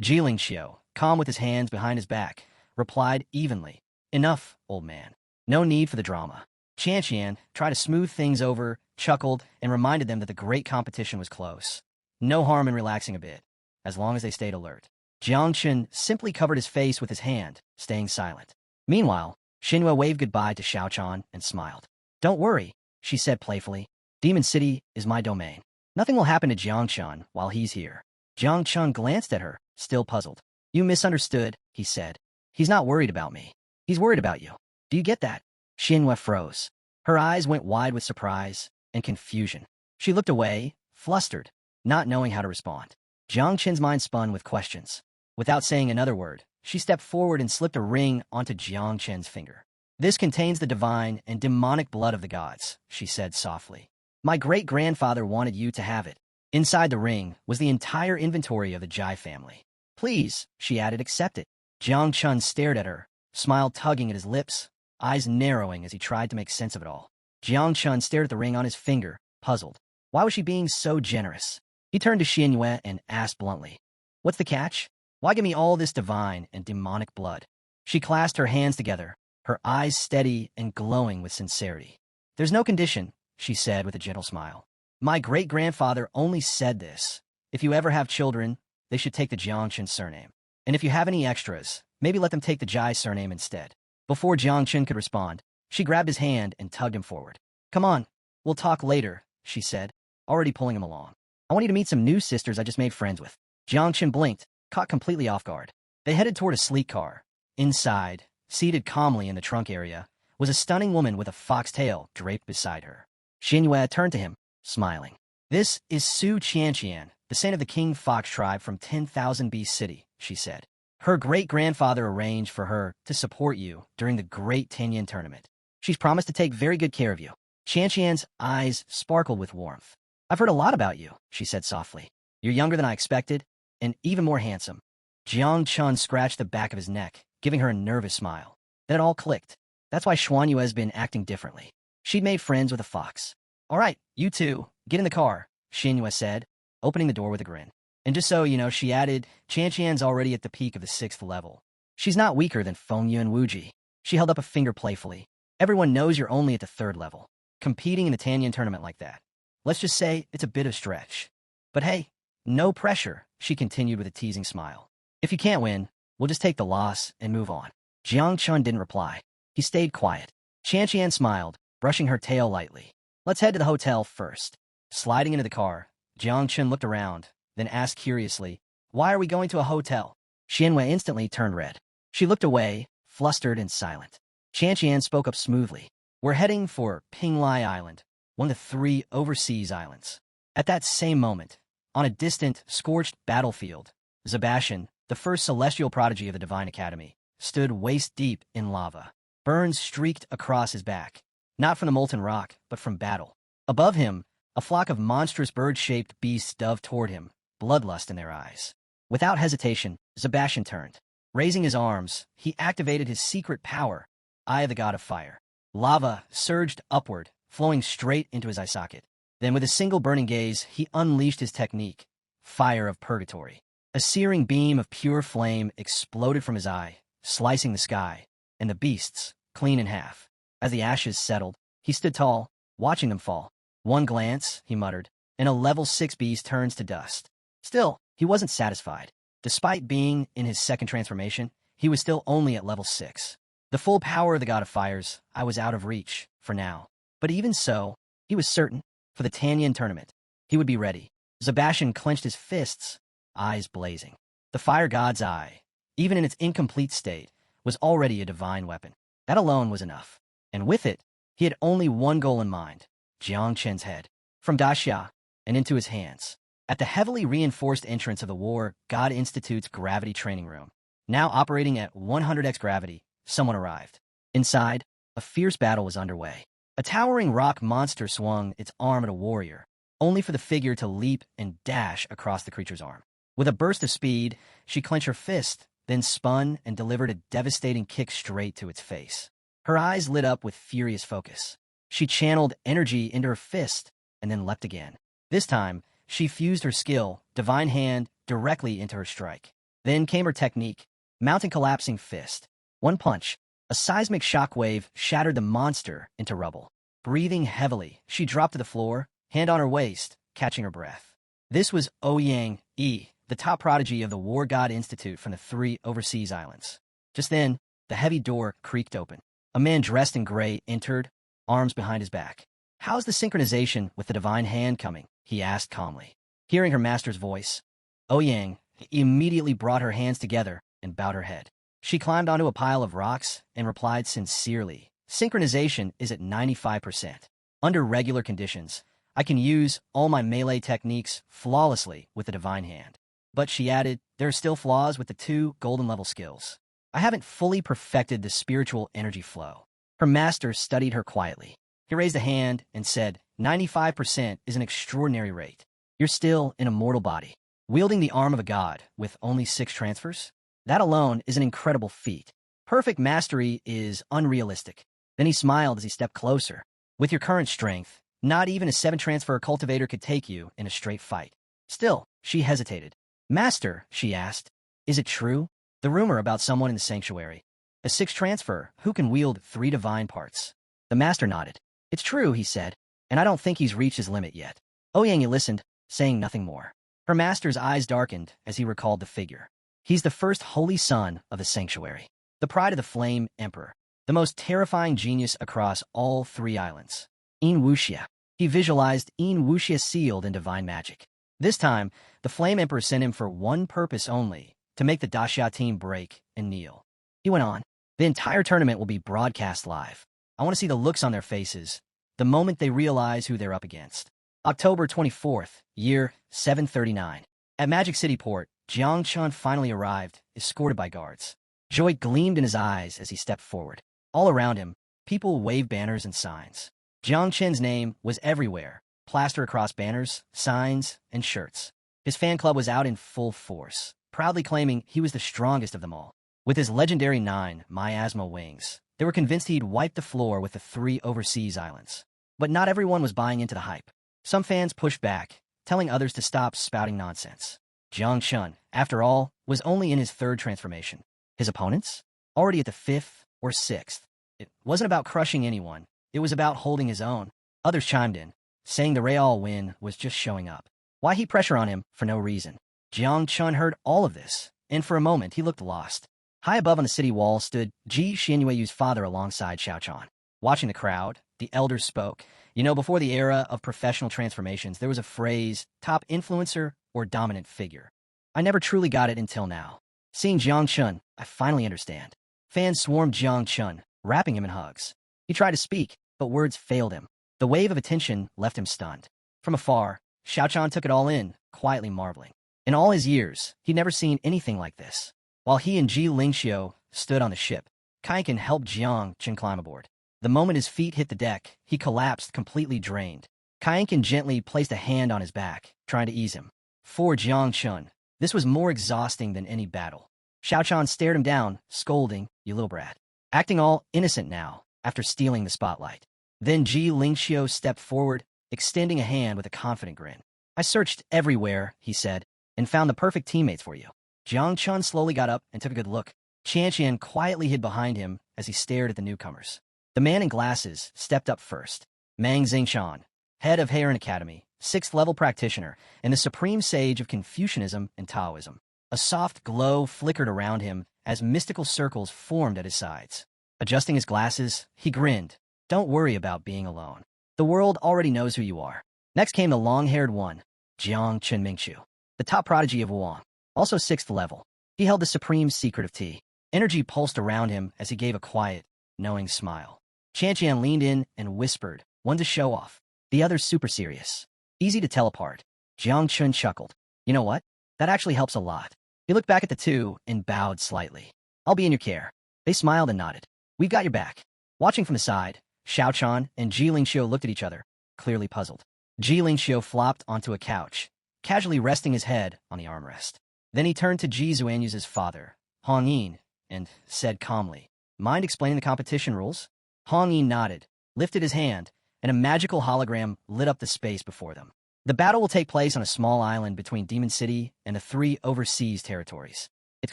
Ji Lingqiu, calm with his hands behind his back, replied evenly. Enough, old man. No need for the drama. Qianqian tried to smooth things over, chuckled, and reminded them that the great competition was close. No harm in relaxing a bit, as long as they stayed alert. Jiang Chen simply covered his face with his hand, staying silent. Meanwhile, Xinhua waved goodbye to Xiaochan and smiled. Don't worry, she said playfully. Demon City is my domain. Nothing will happen to Jiang Chen while he's here. Jiang Chen glanced at her, still puzzled. You misunderstood, he said. He's not worried about me. He's worried about you. Do you get that? Xinhua froze. Her eyes went wide with surprise and confusion. She looked away, flustered, not knowing how to respond. Jiang Qin's mind spun with questions. Without saying another word, she stepped forward and slipped a ring onto Jiang Qin's finger. "This contains the divine and demonic blood of the gods," she said softly. "My great-grandfather wanted you to have it." Inside the ring was the entire inventory of the Jai family. "Please," she added, "accept it." Jiang Chun stared at her, smile tugging at his lips, eyes narrowing as he tried to make sense of it all. Jiang Chun stared at the ring on his finger, puzzled. Why was she being so generous? He turned to Xianyue and asked bluntly, "What's the catch? Why give me all this divine and demonic blood?" She clasped her hands together, her eyes steady and glowing with sincerity. "There's no condition," she said with a gentle smile. "My great-grandfather only said this. If you ever have children, they should take the Jiangchen surname. And if you have any extras, maybe let them take the Jai surname instead." Before Jiangchen could respond, she grabbed his hand and tugged him forward. "Come on, we'll talk later," she said, already pulling him along. "I want you to meet some new sisters I just made friends with." Jiangchen blinked, caught completely off guard. They headed toward a sleek car. Inside, seated calmly in the trunk area, was a stunning woman with a fox tail draped beside her. Xianyue turned to him, smiling. "This is Su Qianqian, the saint of the King Fox tribe from 10,000 B City," she said. "Her great-grandfather arranged for her to support you during the Great Tianyan tournament. She's promised to take very good care of you." Qianqian's eyes sparkled with warmth. "I've heard a lot about you," she said softly. "You're younger than I expected, and even more handsome." Jiang Chun scratched the back of his neck, giving her a nervous smile. Then it all clicked. That's why Xuanyue's been acting differently. She'd made friends with a fox. "All right, you two, get in the car," Xianyue said, opening the door with a grin. "And just so you know," she added, "Qianqian's already at the peak of the 6th level. She's not weaker than Fengyu and Wuji." She held up a finger playfully. "Everyone knows you're only at the 3rd level. Competing in the Tianyan tournament like that. Let's just say it's a bit of stretch. But hey, no pressure," she continued with a teasing smile. "If you can't win, we'll just take the loss and move on." Jiang Chun didn't reply. He stayed quiet. Qianqian smiled, brushing her tail lightly. "Let's head to the hotel first." Sliding into the car, Jiang Chun looked around, then asked curiously, "Why are we going to a hotel?" Xianyue instantly turned red. She looked away, flustered and silent. Qianqian spoke up smoothly. "We're heading for Pinglai Island, one of the 3 overseas islands." At that same moment, on a distant, scorched battlefield, Sebastian, the first celestial prodigy of the Divine Academy, stood waist-deep in lava. Burns streaked across his back, not from the molten rock, but from battle. Above him, a flock of monstrous bird-shaped beasts dove toward him, bloodlust in their eyes. Without hesitation, Sebastian turned. Raising his arms, he activated his secret power, Eye of the God of Fire. Lava surged upward, flowing straight into his eye socket. Then with a single burning gaze, he unleashed his technique, Fire of Purgatory. A searing beam of pure flame exploded from his eye, slicing the sky, and the beasts, clean in half. As the ashes settled, he stood tall, watching them fall. "One glance," he muttered, and a level 6 beast turns to dust. Still, he wasn't satisfied. Despite being in his second transformation, he was still only at level 6. The full power of the God of Fires, I was out of reach, for now. But even so, he was certain, for the Tianyan tournament, he would be ready. Sebastian clenched his fists, eyes blazing. The Fire God's eye, even in its incomplete state, was already a divine weapon. That alone was enough. And with it, he had only one goal in mind, Jiang Chen's head. From Daxia, and into his hands. At the heavily reinforced entrance of the War God Institute's gravity training room, now operating at 100x gravity, someone arrived. Inside, a fierce battle was underway. A towering rock monster swung its arm at a warrior, only for the figure to leap and dash across the creature's arm. With a burst of speed, she clenched her fist, then spun and delivered a devastating kick straight to its face. Her eyes lit up with furious focus. She channeled energy into her fist and then leapt again. This time, she fused her skill, Divine Hand, directly into her strike. Then came her technique, Mountain Collapsing Fist. One punch, a seismic shockwave shattered the monster into rubble. Breathing heavily, she dropped to the floor, hand on her waist, catching her breath. This was Ouyang Yi, the top prodigy of the War God Institute from the 3 overseas islands. Just then, the heavy door creaked open. A man dressed in gray entered, arms behind his back. "How's the synchronization with the Divine Hand coming?" he asked calmly. Hearing her master's voice, Ouyang immediately brought her hands together and bowed her head. She climbed onto a pile of rocks and replied sincerely, Synchronization is at 95%. Under regular conditions, I can use all my melee techniques flawlessly with the Divine Hand. But she added, there are still flaws with the 2 golden level skills. I haven't fully perfected the spiritual energy flow. Her master studied her quietly. He raised a hand and said, 95% is an extraordinary rate. You're still in a mortal body. Wielding the arm of a god with only 6 transfers? That alone is an incredible feat. Perfect mastery is unrealistic. Then he smiled as he stepped closer. With your current strength, not even a 7-transfer cultivator could take you in a straight fight. Still, she hesitated. Master, she asked, is it true? The rumor about someone in the sanctuary. A 6-transfer who can wield 3 divine parts. The master nodded. It's true, he said, and I don't think he's reached his limit yet. Ouyang listened, saying nothing more. Her master's eyes darkened as he recalled the figure. He's the first holy son of the sanctuary. The pride of the Flame Emperor. The most terrifying genius across all 3 islands. In Wuxia. He visualized In Wuxia sealed in divine magic. This time, the Flame Emperor sent him for one purpose only, to make the Daxia team break and kneel. He went on, the entire tournament will be broadcast live. I want to see the looks on their faces, the moment they realize who they're up against. October 24th, year 739. At Magic City Port, Jiang Chun finally arrived, escorted by guards. Joy gleamed in his eyes as he stepped forward. All around him, people waved banners and signs. Jiang Chen's name was everywhere, plastered across banners, signs, and shirts. His fan club was out in full force, proudly claiming he was the strongest of them all. With his legendary 9 miasma wings, they were convinced he'd wipe the floor with the 3 overseas islands. But not everyone was buying into the hype. Some fans pushed back, telling others to stop spouting nonsense. Jiang Chun, after all, was only in his 3rd transformation. His opponents? Already at the 5th or 6th. It wasn't about crushing anyone. It was about holding his own. Others chimed in, saying the Real win was just showing up. Why heap pressure on him for no reason? Jiang Chun heard all of this, and for a moment he looked lost. High above on the city wall stood Ji Xianyueyu's father alongside Xiao Chan. Watching the crowd, the elders spoke. You know, before the era of professional transformations, there was a phrase, top influencer or dominant figure. I never truly got it until now. Seeing Jiang Chun, I finally understand. Fans swarmed Jiang Chun, wrapping him in hugs. He tried to speak, but words failed him. The wave of attention left him stunned. From afar, Xiao Chan took it all in, quietly marveling. In all his years, he'd never seen anything like this. While he and Ji Lingxiu stood on the ship, Kaiken helped Jiang Chun climb aboard. The moment his feet hit the deck, he collapsed completely drained. Kaiken gently placed a hand on his back, trying to ease him. For Jiang Chun, this was more exhausting than any battle. Xiao Chan stared him down, scolding, you little brat. Acting all innocent now, after stealing the spotlight. Then Ji Lingxiu stepped forward, extending a hand with a confident grin. I searched everywhere, he said, and found the perfect teammates for you. Jiang Chun slowly got up and took a good look. Qian quietly hid behind him as he stared at the newcomers. The man in glasses stepped up first. Mang Xingshan, head of Heian Academy, 6th-level practitioner, and the supreme sage of Confucianism and Taoism. A soft glow flickered around him as mystical circles formed at his sides. Adjusting his glasses, he grinned. Don't worry about being alone. The world already knows who you are. Next came the long-haired one, Jiang Chunmingchu, the top prodigy of Wuhan, also 6th level. He held the supreme secret of tea. Energy pulsed around him as he gave a quiet, knowing smile. Qian leaned in and whispered, one to show off, the other super serious. Easy to tell apart. Jiang Chun chuckled. You know what? That actually helps a lot. He looked back at the two and bowed slightly. I'll be in your care. They smiled and nodded. We've got your back. Watching from the side, Xiao Chan and Ji Lingxiu looked at each other, clearly puzzled. Ji Lingxiu flopped onto a couch, casually resting his head on the armrest. Then he turned to Ji Xuanyu's father, Hong Yin, and said calmly, mind explaining the competition rules? Hong Yin nodded, lifted his hand, and a magical hologram lit up the space before them. The battle will take place on a small island between Demon City and the 3 overseas territories. It's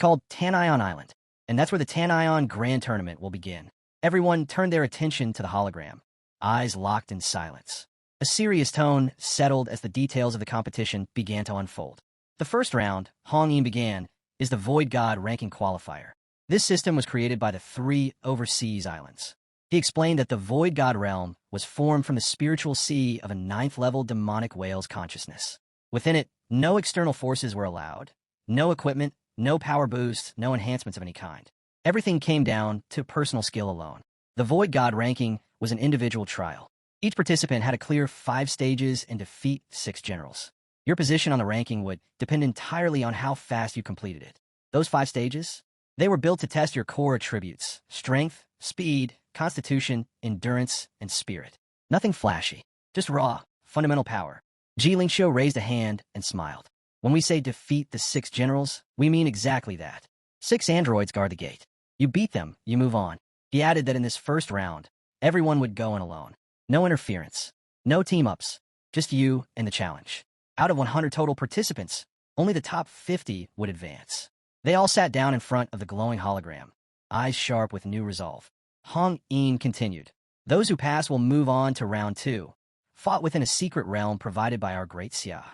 called Tanion Island, and that's where the Tanion Grand Tournament will begin. Everyone turned their attention to the hologram, eyes locked in silence. A serious tone settled as the details of the competition began to unfold. The first round, Hong Yin began, is the Void God ranking qualifier. This system was created by the 3 overseas islands. He explained that the Void God realm was formed from the spiritual sea of a 9th-level demonic whale's consciousness. Within it, no external forces were allowed, no equipment, no power boost, no enhancements of any kind. Everything came down to personal skill alone. The Void God ranking was an individual trial. Each participant had to clear 5 stages and defeat 6 generals. Your position on the ranking would depend entirely on how fast you completed it. Those 5 stages? They were built to test your core attributes: strength, speed, constitution, endurance, and spirit. Nothing flashy, just raw, fundamental power. Ji Lingxiu raised a hand and smiled. When we say defeat the 6 generals, we mean exactly that. 6 androids guard the gate. You beat them, you move on. He added that in this first round, everyone would go in alone. No interference, no team-ups, just you and the challenge. Out of 100 total participants, only the top 50 would advance. They all sat down in front of the glowing hologram, eyes sharp with new resolve. Hong Yin continued. Those who pass will move on to round 2, fought within a secret realm provided by our great Xia.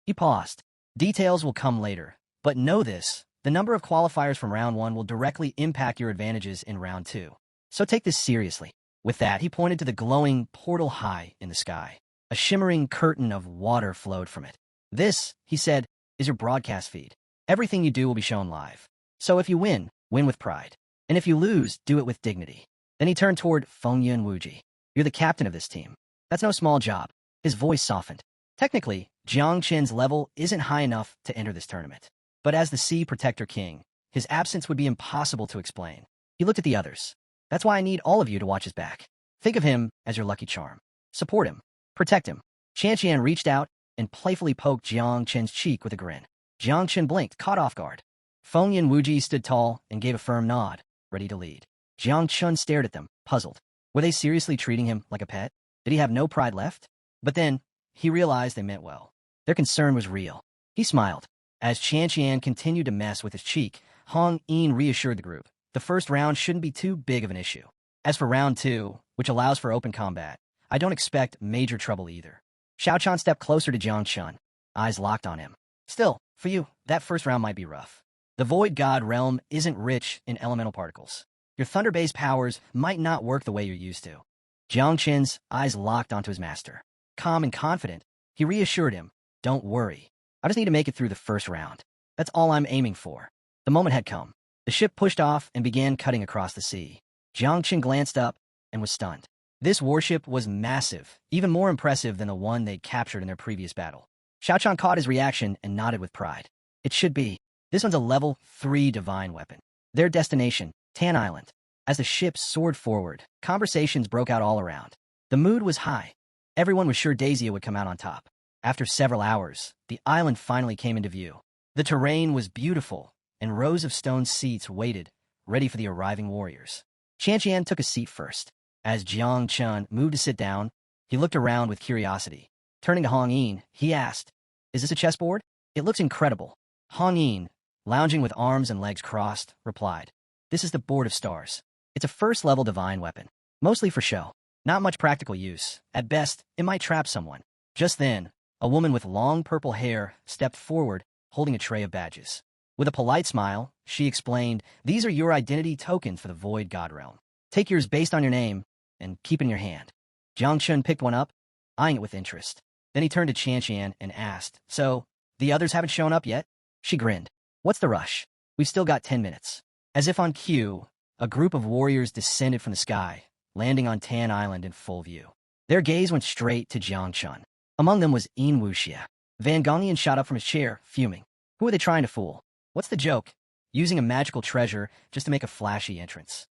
He paused. Details will come later, but know this: the number of qualifiers from round 1 will directly impact your advantages in round 2. So take this seriously. With that, he pointed to the glowing portal high in the sky. A shimmering curtain of water flowed from it. This, he said, is your broadcast feed. Everything you do will be shown live. So if you win, win with pride. And if you lose, do it with dignity. Then he turned toward Fengyun Wuji. You're the captain of this team. That's no small job. His voice softened. Technically, Jiang Qin's level isn't high enough to enter this tournament. But as the Sea Protector King, his absence would be impossible to explain. He looked at the others. That's why I need all of you to watch his back. Think of him as your lucky charm. Support him. Protect him. Qian reached out and playfully poked Jiang Qin's cheek with a grin. Jiang Qin blinked, caught off guard. Fengyun Wuji stood tall and gave a firm nod, ready to lead. Jiang Qin stared at them, puzzled. Were they seriously treating him like a pet? Did he have no pride left? But then, he realized they meant well. Their concern was real. He smiled. As Qian continued to mess with his cheek, Hong Yin reassured the group. The first round shouldn't be too big of an issue. As for round 2, which allows for open combat, I don't expect major trouble either. Xiao Chan stepped closer to Jiang Qin, eyes locked on him. Still, for you, that first round might be rough. The Void God realm isn't rich in elemental particles. Your thunder-based powers might not work the way you're used to. Jiang Qin's eyes locked onto his master. Calm and confident, he reassured him, don't worry. I just need to make it through the first round. That's all I'm aiming for. The moment had come. The ship pushed off and began cutting across the sea. Jiang Qin glanced up and was stunned. This warship was massive, even more impressive than the one they'd captured in their previous battle. Xiao Chan caught his reaction and nodded with pride. It should be. This one's a level 3 divine weapon. Their destination, Tan Island. As the ship soared forward, conversations broke out all around. The mood was high. Everyone was sure Daisy would come out on top. After several hours, the island finally came into view. The terrain was beautiful, and rows of stone seats waited, ready for the arriving warriors. Qian took a seat first. As Jiang Qin moved to sit down, he looked around with curiosity. Turning to Hong Yin, he asked, "Is this a chessboard? It looks incredible." Hong Yin, lounging with arms and legs crossed, replied, "This is the Board of Stars. It's a first-level divine weapon, mostly for show. Not much practical use. At best, it might trap someone." Just then, a woman with long purple hair stepped forward, holding a tray of badges. With a polite smile, she explained, "These are your identity tokens for the Void God realm. Take yours based on your name, and keep it in your hand." Jiang Qin picked one up, eyeing it with interest. Then he turned to Qian and asked, "So, the others haven't shown up yet?" She grinned. "What's the rush? We've still got 10 minutes." As if on cue, a group of warriors descended from the sky, landing on Tan Island in full view. Their gaze went straight to Jiang Qin. Among them was Yin Wuxia. Van Gongyan shot up from his chair, fuming. Who are they trying to fool? What's the joke? Using a magical treasure just to make a flashy entrance.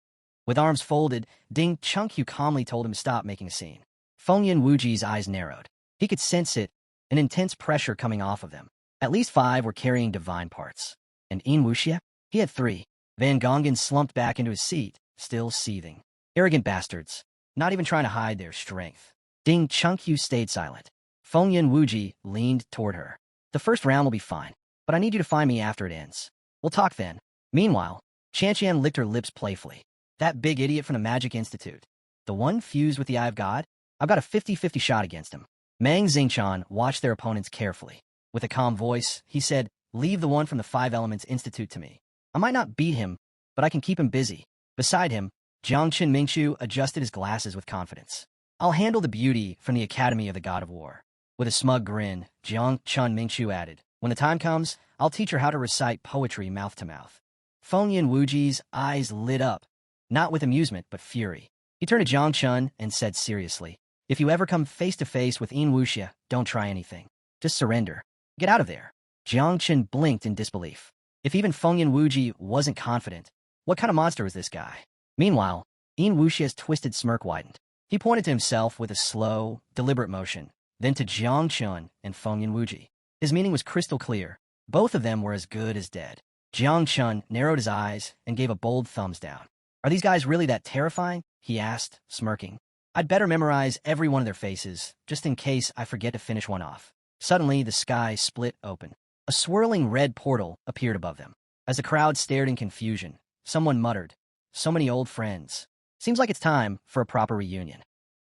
With arms folded, Ding Chunqiu calmly told him to stop making a scene. Fengyun Wuji's eyes narrowed. He could sense it, an intense pressure coming off of them. At least 5 were carrying divine parts. And Yin Wuxia? He had 3. Van Gongyan slumped back into his seat, still seething. Arrogant bastards, not even trying to hide their strength. Ding Chunqiu stayed silent. Fengyun Wuji leaned toward her. "The first round will be fine, but I need you to find me after it ends. We'll talk then." Meanwhile, Qian licked her lips playfully. "That big idiot from the Magic Institute. The one fused with the Eye of God? I've got a 50-50 shot against him." Mang Xingchan watched their opponents carefully. With a calm voice, he said, "Leave the one from the 5 Elements Institute to me. I might not beat him, but I can keep him busy." Beside him, Jiang Qin Mingqiu adjusted his glasses with confidence. "I'll handle the beauty from the Academy of the God of War." With a smug grin, Jiang Qin Mingqiu added, "When the time comes, I'll teach her how to recite poetry mouth to mouth." Fengyun Wuji's eyes lit up, not with amusement but fury. He turned to Jiang Chun and said seriously, "If you ever come face to face with Yin Wuxia, don't try anything. Just surrender. Get out of there." Jiang Chun blinked in disbelief. If even Fengyan Wuji wasn't confident, what kind of monster was this guy? Meanwhile, Yin Wuxia's twisted smirk widened. He pointed to himself with a slow, deliberate motion, then to Jiang Chun and Fengyan Wuji. His meaning was crystal clear. Both of them were as good as dead. Jiang Chun narrowed his eyes and gave a bold thumbs down. "Are these guys really that terrifying?" he asked, smirking. "I'd better memorize every one of their faces, just in case I forget to finish one off." Suddenly, the sky split open. A swirling red portal appeared above them. As the crowd stared in confusion, someone muttered, "So many old friends. Seems like it's time for a proper reunion."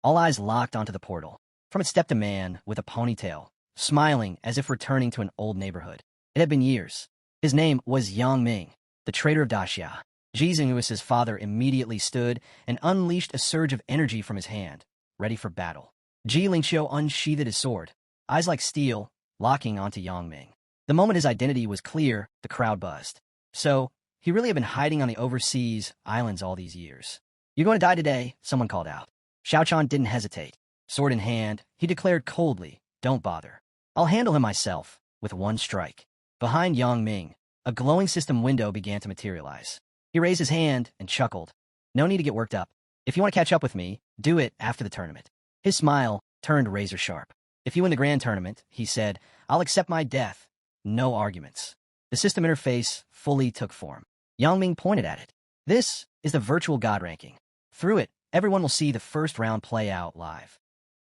All eyes locked onto the portal. From it stepped a man with a ponytail, smiling as if returning to an old neighborhood. It had been years. His name was Yang Ming, the traitor of Daxia. Ji Xinghuis's father immediately stood and unleashed a surge of energy from his hand, ready for battle. Ji Lingqiu unsheathed his sword, eyes like steel, locking onto Yang Ming. The moment his identity was clear, the crowd buzzed. So, he really had been hiding on the overseas islands all these years. "You're going to die today," someone called out. Xiaochan didn't hesitate. Sword in hand, he declared coldly, "Don't bother. I'll handle him myself, with one strike." Behind Yang Ming, a glowing system window began to materialize. He raised his hand and chuckled. "No need to get worked up. If you want to catch up with me, do it after the tournament." His smile turned razor sharp. "If you win the grand tournament," he said, "I'll accept my death. No arguments." The system interface fully took form. Yang Ming pointed at it. "This is the virtual god ranking. Through it, everyone will see the first round play out live."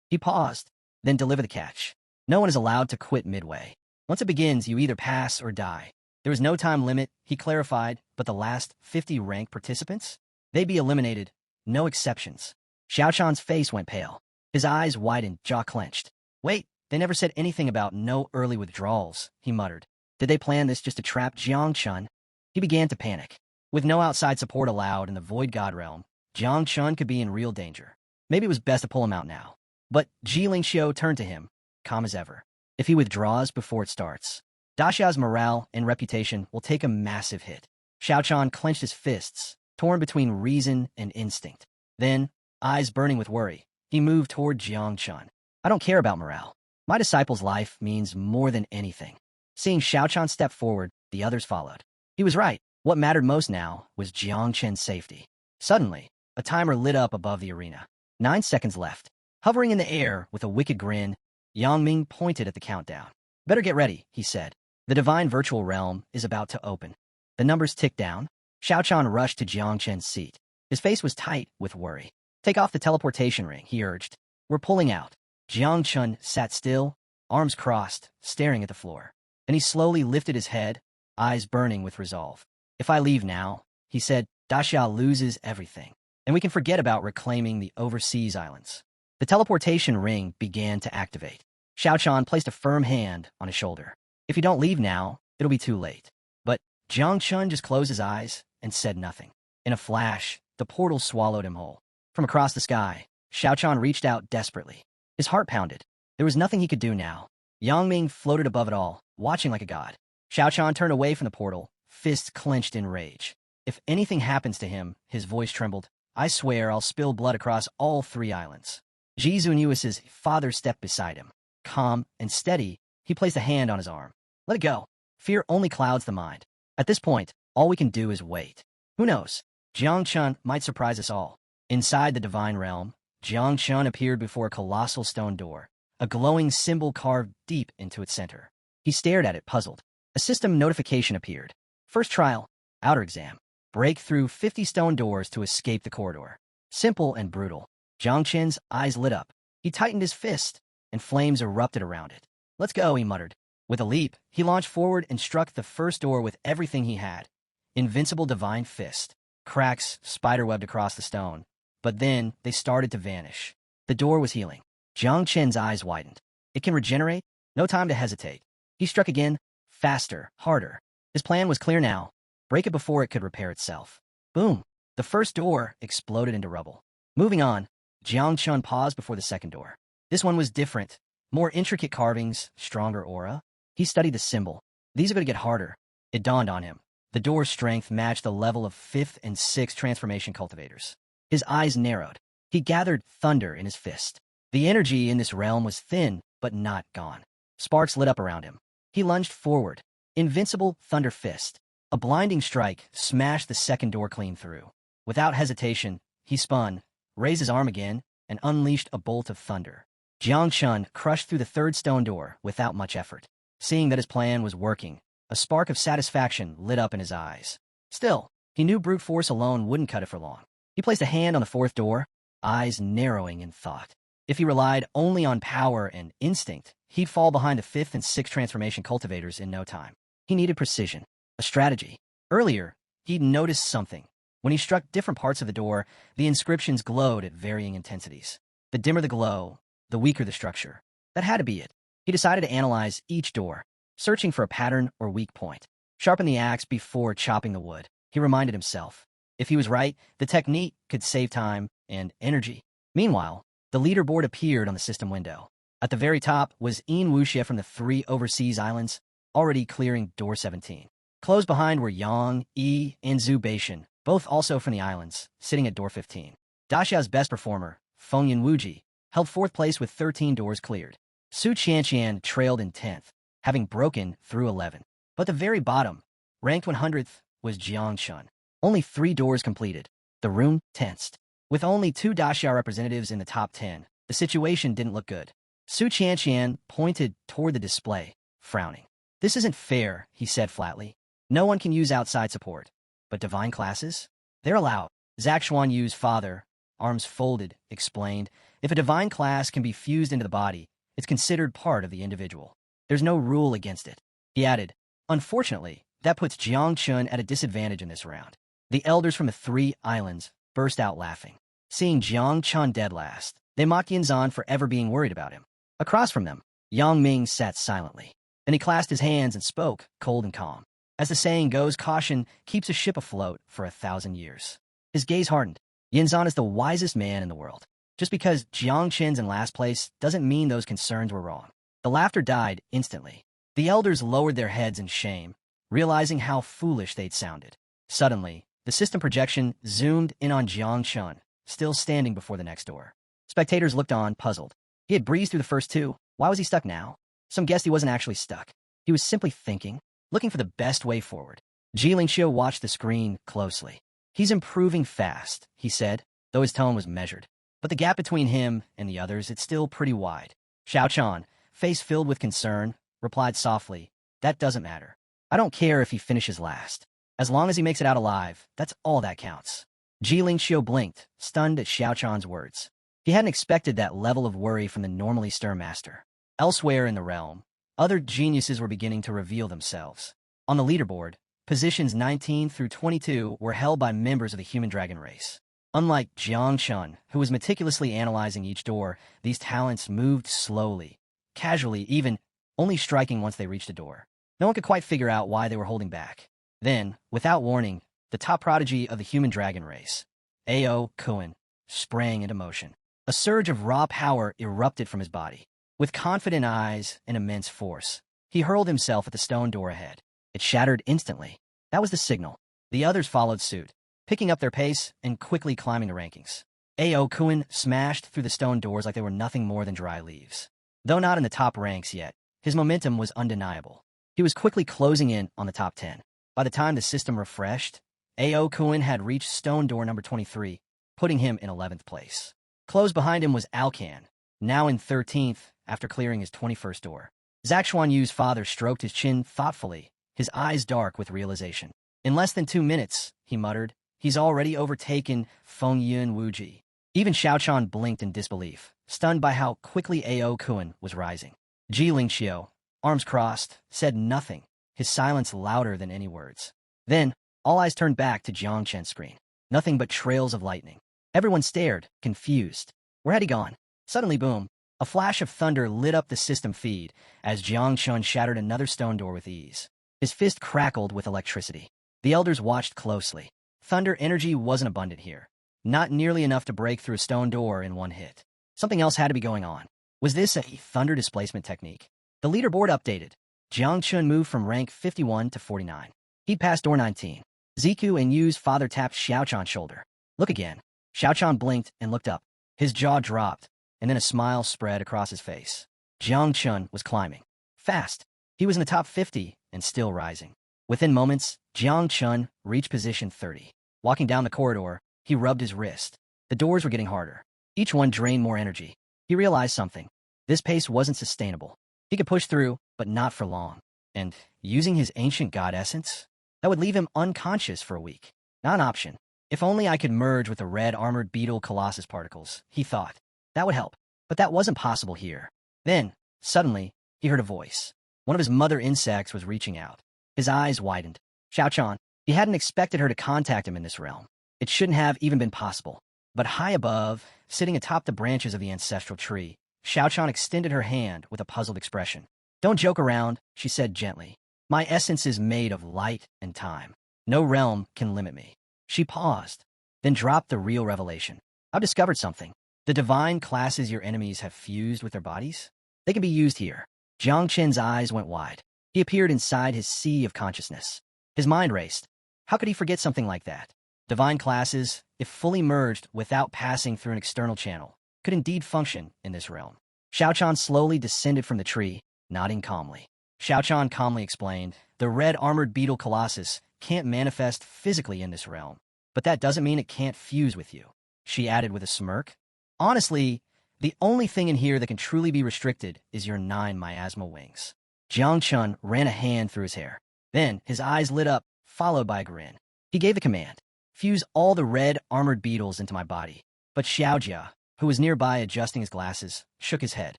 He paused, then delivered the catch. "No one is allowed to quit midway. Once it begins, you either pass or die. There is no time limit," he clarified, "but the last 50 ranked participants? They'd be eliminated. No exceptions." Xiaochan's face went pale. His eyes widened, jaw clenched. "Wait, they never said anything about no early withdrawals," he muttered. Did they plan this just to trap Jiang Chun? He began to panic. With no outside support allowed in the Void God realm, Jiang Chun could be in real danger. Maybe it was best to pull him out now. But Ji Lingqiu turned to him, calm as ever. If he withdraws before it starts, Daxia's morale and reputation will take a massive hit. Xiaochan clenched his fists, torn between reason and instinct. Then, eyes burning with worry, he moved toward Jiang Chun. "I don't care about morale. My disciple's life means more than anything." Seeing Xiaochan step forward, the others followed. He was right. What mattered most now was Jiang Chen's safety. Suddenly, a timer lit up above the arena. 9 seconds left. Hovering in the air with a wicked grin, Yang Ming pointed at the countdown. "Better get ready," he said. "The divine virtual realm is about to open." The numbers ticked down. Xiaochan rushed to Jiang Chen's seat. His face was tight with worry. "Take off the teleportation ring," he urged. "We're pulling out." Jiang Chun sat still, arms crossed, staring at the floor. Then he slowly lifted his head, eyes burning with resolve. "If I leave now," he said, "Daxia loses everything, and we can forget about reclaiming the overseas islands." The teleportation ring began to activate. Xiaochan placed a firm hand on his shoulder. "If you don't leave now, it'll be too late." But Jiang Chun just closed his eyes and said nothing. In a flash, the portal swallowed him whole. From across the sky, Xiaochan reached out desperately. His heart pounded. There was nothing he could do now. Yang Ming floated above it all, watching like a god. Xiaochan turned away from the portal, fists clenched in rage. "If anything happens to him," his voice trembled, "I swear I'll spill blood across all 3 islands." Ji Xinghuis's father stepped beside him. Calm and steady, he placed a hand on his arm. "Let it go. Fear only clouds the mind. At this point, all we can do is wait. Who knows? Jiang Chun might surprise us all." Inside the divine realm, Jiang Chun appeared before a colossal stone door, a glowing symbol carved deep into its center. He stared at it, puzzled. A system notification appeared. First trial, outer exam. Break through 50 stone doors to escape the corridor. Simple and brutal. Jiang Chen's eyes lit up. He tightened his fist, and flames erupted around it. "Let's go," he muttered. With a leap, he launched forward and struck the first door with everything he had. Invincible divine fist. Cracks spiderwebbed across the stone. But then, they started to vanish. The door was healing. Jiang Chen's eyes widened. It can regenerate? No time to hesitate. He struck again, faster, harder. His plan was clear now. Break it before it could repair itself. Boom! The first door exploded into rubble. Moving on, Jiang Chun paused before the second door. This one was different. More intricate carvings, stronger aura. He studied the symbol. These are going to get harder. It dawned on him. The door's strength matched the level of 5th and 6th transformation cultivators. His eyes narrowed. He gathered thunder in his fist. The energy in this realm was thin, but not gone. Sparks lit up around him. He lunged forward. Invincible thunder fist. A blinding strike smashed the second door clean through. Without hesitation, he spun, raised his arm again, and unleashed a bolt of thunder. Jiang Chun crushed through the third stone door without much effort. Seeing that his plan was working, a spark of satisfaction lit up in his eyes. Still, he knew brute force alone wouldn't cut it for long. He placed a hand on the fourth door, eyes narrowing in thought. If he relied only on power and instinct, he'd fall behind the fifth and sixth transformation cultivators in no time. He needed precision, a strategy. Earlier, he'd noticed something. When he struck different parts of the door, the inscriptions glowed at varying intensities. The dimmer the glow, the weaker the structure. That had to be it. He decided to analyze each door, searching for a pattern or weak point. Sharpen the axe before chopping the wood, he reminded himself. If he was right, the technique could save time and energy. Meanwhile, the leaderboard appeared on the system window. At the very top was Yin Wuxia from the 3 overseas islands, already clearing door 17. Close behind were Yang, Yi, and Zhu Beishan, both also from the islands, sitting at door 15. Daxiao's best performer, Feng Yunwuji, held 4th place with 13 doors cleared. Su Qianqian trailed in 10th, having broken through 11. But the very bottom, ranked 100th, was Jiang Chun. Only 3 doors completed. The room tensed. With only 2 Daxia representatives in the top 10, the situation didn't look good. Su Qianqian pointed toward the display, frowning. This isn't fair, he said flatly. No one can use outside support. But divine classes? They're allowed. Zhak Xuanyu's father, arms folded, explained, if a divine class can be fused into the body, it's considered part of the individual. There's no rule against it. He added, unfortunately, that puts Jiang Chun at a disadvantage in this round. The elders from the 3 islands burst out laughing. Seeing Jiang Chun dead last, they mocked Yinzan for ever being worried about him. Across from them, Yang Ming sat silently. Then he clasped his hands and spoke, cold and calm. As the saying goes, caution keeps a ship afloat for 1,000 years. His gaze hardened. Yinzan is the wisest man in the world. Just because Jiang Chen's in last place doesn't mean those concerns were wrong. The laughter died instantly. The elders lowered their heads in shame, realizing how foolish they'd sounded. Suddenly, the system projection zoomed in on Jiang Chun, still standing before the next door. Spectators looked on, puzzled. He had breezed through the first 2. Why was he stuck now? Some guessed he wasn't actually stuck. He was simply thinking, looking for the best way forward. Ji Lingxiu watched the screen closely. He's improving fast, he said, though his tone was measured. But the gap between him and the others, it's still pretty wide. Xiao Chan, face filled with concern, replied softly, that doesn't matter. I don't care if he finishes last. As long as he makes it out alive, that's all that counts. Ji Lingxiu blinked, stunned at Xiao Chan's words. He hadn't expected that level of worry from the normally stern master. Elsewhere in the realm, other geniuses were beginning to reveal themselves. On the leaderboard, positions 19 through 22 were held by members of the human dragon race. Unlike Jiang Chun, who was meticulously analyzing each door, these talents moved slowly, casually, even only striking once they reached a door. No one could quite figure out why they were holding back. Then, without warning, the top prodigy of the human dragon race, Ao Kuan, sprang into motion. A surge of raw power erupted from his body. With confident eyes and immense force, he hurled himself at the stone door ahead. It shattered instantly. That was the signal. The others followed suit, picking up their pace and quickly climbing the rankings. Ao Kuan smashed through the stone doors like they were nothing more than dry leaves. Though not in the top ranks yet, his momentum was undeniable. He was quickly closing in on the top 10. By the time the system refreshed, Ao Kuan had reached stone door number 23, putting him in 11th place. Close behind him was Alcan, now in 13th after clearing his 21st door. Zhak Xuanyu's father stroked his chin thoughtfully, his eyes dark with realization. In less than 2 minutes, he muttered, he's already overtaken Feng Yunwuji. Even Xiao Chan blinked in disbelief, stunned by how quickly Ao Kuan was rising. Ji Lingxiu, arms crossed, said nothing, his silence louder than any words. Then, all eyes turned back to Jiang Chen's screen. Nothing but trails of lightning. Everyone stared, confused. Where had he gone? Suddenly, boom, a flash of thunder lit up the system feed as Jiang Chun shattered another stone door with ease. His fist crackled with electricity. The elders watched closely. Thunder energy wasn't abundant here. Not nearly enough to break through a stone door in one hit. Something else had to be going on. Was this a thunder displacement technique? The leaderboard updated. Jiang Chun moved from rank 51 to 49. He'd passed door 19. Ziku and Yu's father tapped Xiao Chan's shoulder. Look again. Xiao Chan blinked and looked up. His jaw dropped, and then a smile spread across his face. Jiang Chun was climbing. Fast. He was in the top 50 and still rising. Within moments, Jiang Chun reached position 30. Walking down the corridor, he rubbed his wrist. The doors were getting harder. Each one drained more energy. He realized something. This pace wasn't sustainable. He could push through, but not for long. And using his ancient god essence? That would leave him unconscious for a week. Not an option. If only I could merge with the red armored beetle colossus particles, he thought. That would help. But that wasn't possible here. Then, suddenly, he heard a voice. One of his mother insects was reaching out. His eyes widened. Xiaochan. He hadn't expected her to contact him in this realm. It shouldn't have even been possible. But high above, sitting atop the branches of the ancestral tree, Xiaochan extended her hand with a puzzled expression. Don't joke around, she said gently. My essence is made of light and time. No realm can limit me. She paused, then dropped the real revelation. I've discovered something. The divine classes your enemies have fused with their bodies? They can be used here. Jiang Chen's eyes went wide. He appeared inside his sea of consciousness. His mind raced. How could he forget something like that? Divine classes, if fully merged without passing through an external channel, could indeed function in this realm. Xiaochan slowly descended from the tree, nodding calmly. Xiaochan calmly explained, the red armored beetle colossus can't manifest physically in this realm, but that doesn't mean it can't fuse with you. She added with a smirk. Honestly, the only thing in here that can truly be restricted is your 9 miasma wings. Jiang Chun ran a hand through his hair. Then his eyes lit up, followed by a grin. He gave the command. Fuse all the red armored beetles into my body. But Xiaojia, who was nearby adjusting his glasses, shook his head.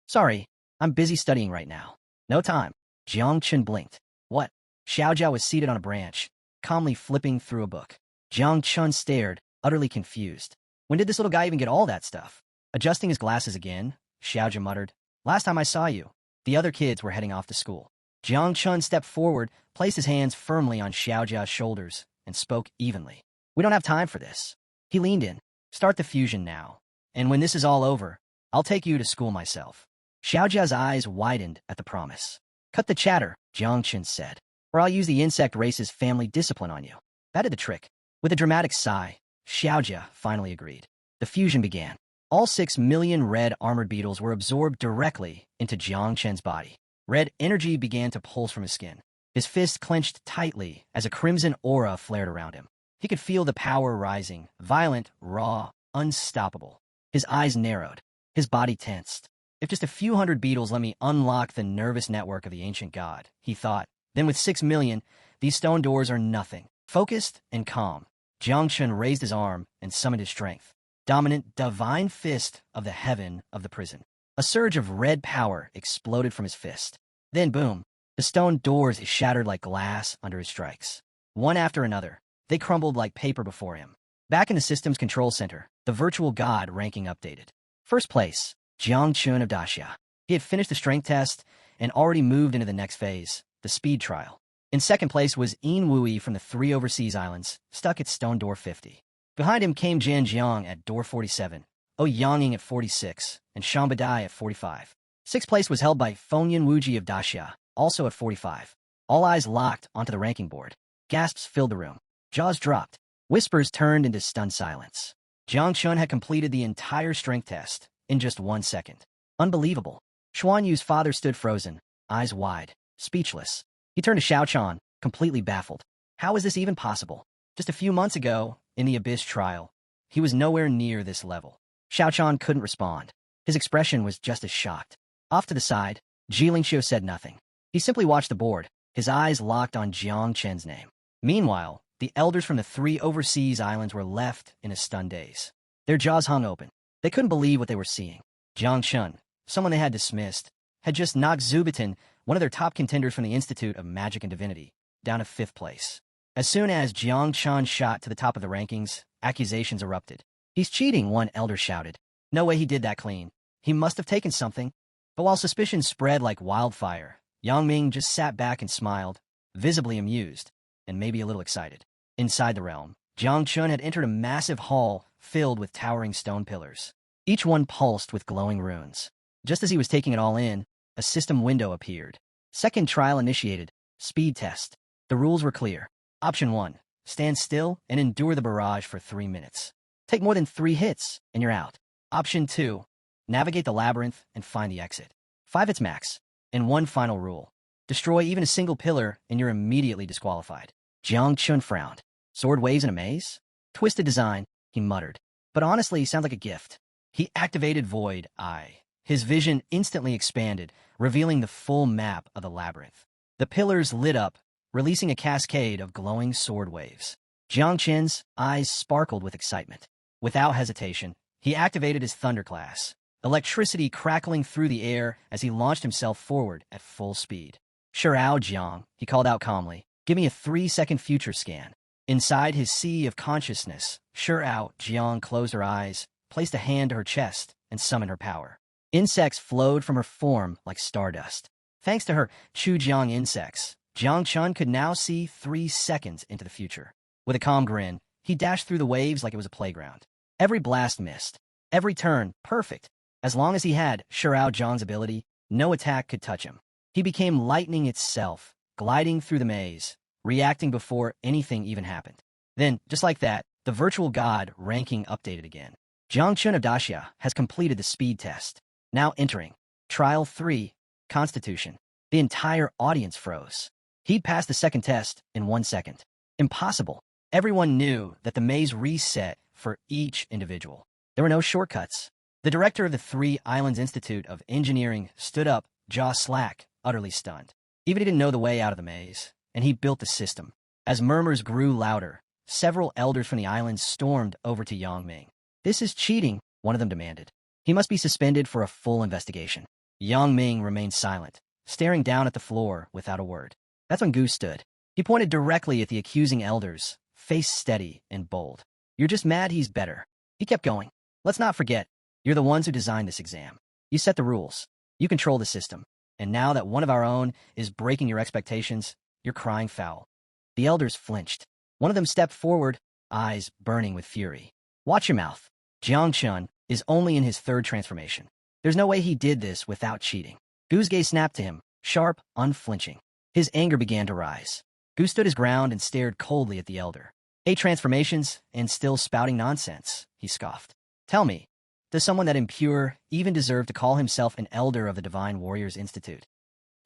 Sorry, I'm busy studying right now. No time. Jiang Chun blinked. What? Xiaojia was seated on a branch, calmly flipping through a book. Jiang Chun stared, utterly confused. When did this little guy even get all that stuff? Adjusting his glasses again, Xiaojia muttered. Last time I saw you. The other kids were heading off to school. Jiang Chun stepped forward, placed his hands firmly on Xiaojia's shoulders, and spoke evenly. We don't have time for this. He leaned in. Start the fusion now. And when this is all over, I'll take you to school myself. Xiaojia's eyes widened at the promise. Cut the chatter, Jiang Chun said, or I'll use the insect race's family discipline on you. That did the trick. With a dramatic sigh, Xiaojia finally agreed. The fusion began. All 6 million red armored beetles were absorbed directly into Jiang Chen's body. Red energy began to pulse from his skin. His fist clenched tightly as a crimson aura flared around him. He could feel the power rising, violent, raw, unstoppable. His eyes narrowed. His body tensed. If just a few hundred beetles let me unlock the nervous network of the ancient god, he thought, then with 6 million, these stone doors are nothing. Focused and calm, Jiang Chun raised his arm and summoned his strength. Dominant, divine fist of the heaven of the prison. A surge of red power exploded from his fist. Then, boom, the stone doors shattered like glass under his strikes. One after another, they crumbled like paper before him. Back in the system's control center, the virtual god ranking updated. First place, Jiang Chun of Daxia. He had finished the strength test and already moved into the next phase, the speed trial. In second place was Yin Wui from the 3 overseas islands, stuck at stone door 50. Behind him came Jian Jiang at door 47, O Yanging at 46, and Shambadai at 45. Sixth place was held by Fengyan Wuji of Daxia, also at 45. All eyes locked onto the ranking board. Gasps filled the room. Jaws dropped. Whispers turned into stunned silence. Jiang Chun had completed the entire strength test in just 1 second. Unbelievable. Xuan Yu's father stood frozen, eyes wide, speechless. He turned to Xiaochan, completely baffled. How is this even possible? Just a few months ago, in the Abyss trial, he was nowhere near this level. Xiaochan couldn't respond. His expression was just as shocked. Off to the side, Jilingxiu said nothing. He simply watched the board, his eyes locked on Jiang Chen's name. Meanwhile, the elders from the 3 overseas islands were left in a stunned daze. Their jaws hung open. They couldn't believe what they were seeing. Jiang Chun, someone they had dismissed, had just knocked Zubitin, one of their top contenders from the Institute of Magic and Divinity, down to 5th place. As soon as Jiang Chun shot to the top of the rankings, accusations erupted. He's cheating, one elder shouted. No way he did that clean. He must have taken something. But while suspicion spread like wildfire, Yang Ming just sat back and smiled, visibly amused, and maybe a little excited. Inside the realm, Jiang Chun had entered a massive hall filled with towering stone pillars. Each one pulsed with glowing runes. Just as he was taking it all in, a system window appeared. Second trial initiated. Speed test. The rules were clear. Option 1. Stand still and endure the barrage for 3 minutes. Take more than 3 hits, and you're out. Option 2. Navigate the labyrinth and find the exit. 5 hits max. And one final rule. Destroy even a single pillar and you're immediately disqualified. Jiang Chun frowned. Sword waves in a maze? Twisted design, he muttered. But honestly, sounds like a gift. He activated Void Eye. His vision instantly expanded, revealing the full map of the labyrinth. The pillars lit up, releasing a cascade of glowing sword waves. Jiang Chen's eyes sparkled with excitement. Without hesitation, he activated his Thunderclass, electricity crackling through the air as he launched himself forward at full speed. Shirao Jiang, he called out calmly, give me a 3-second future scan. Inside his sea of consciousness, Shirao Jiang closed her eyes, placed a hand to her chest, and summoned her power. Insects flowed from her form like stardust. Thanks to her Chujiang insects, Jiang Chun could now see 3 seconds into the future. With a calm grin, he dashed through the waves like it was a playground. Every blast missed. Every turn, perfect. As long as he had Shirao Jiang's ability, no attack could touch him. He became lightning itself, gliding through the maze, reacting before anything even happened. Then, just like that, the virtual god ranking updated again. Jiang Chun of Daxia has completed the speed test. Now entering. Trial 3, Constitution. The entire audience froze. He'd passed the second test in 1 second. Impossible. Everyone knew that the maze reset for each individual. There were no shortcuts. The director of the Three Islands Institute of Engineering stood up, jaw slack, utterly stunned. Even he didn't know the way out of the maze, and he built the system. As murmurs grew louder, several elders from the islands stormed over to Yang Ming. This is cheating, one of them demanded. He must be suspended for a full investigation. Yang Ming remained silent, staring down at the floor without a word. That's when Gu stood. He pointed directly at the accusing elders, face steady and bold. You're just mad he's better. He kept going. Let's not forget, you're the ones who designed this exam. You set the rules. You control the system. And now that one of our own is breaking your expectations, you're crying foul. The elders flinched. One of them stepped forward, eyes burning with fury. Watch your mouth. Jiang Chun is only in his 3rd transformation. There's no way he did this without cheating. Gu's gaze snapped to him, sharp, unflinching. His anger began to rise. Gu stood his ground and stared coldly at the elder. 8 transformations, and still spouting nonsense, he scoffed. Tell me, does someone that impure even deserve to call himself an elder of the Divine Warriors Institute?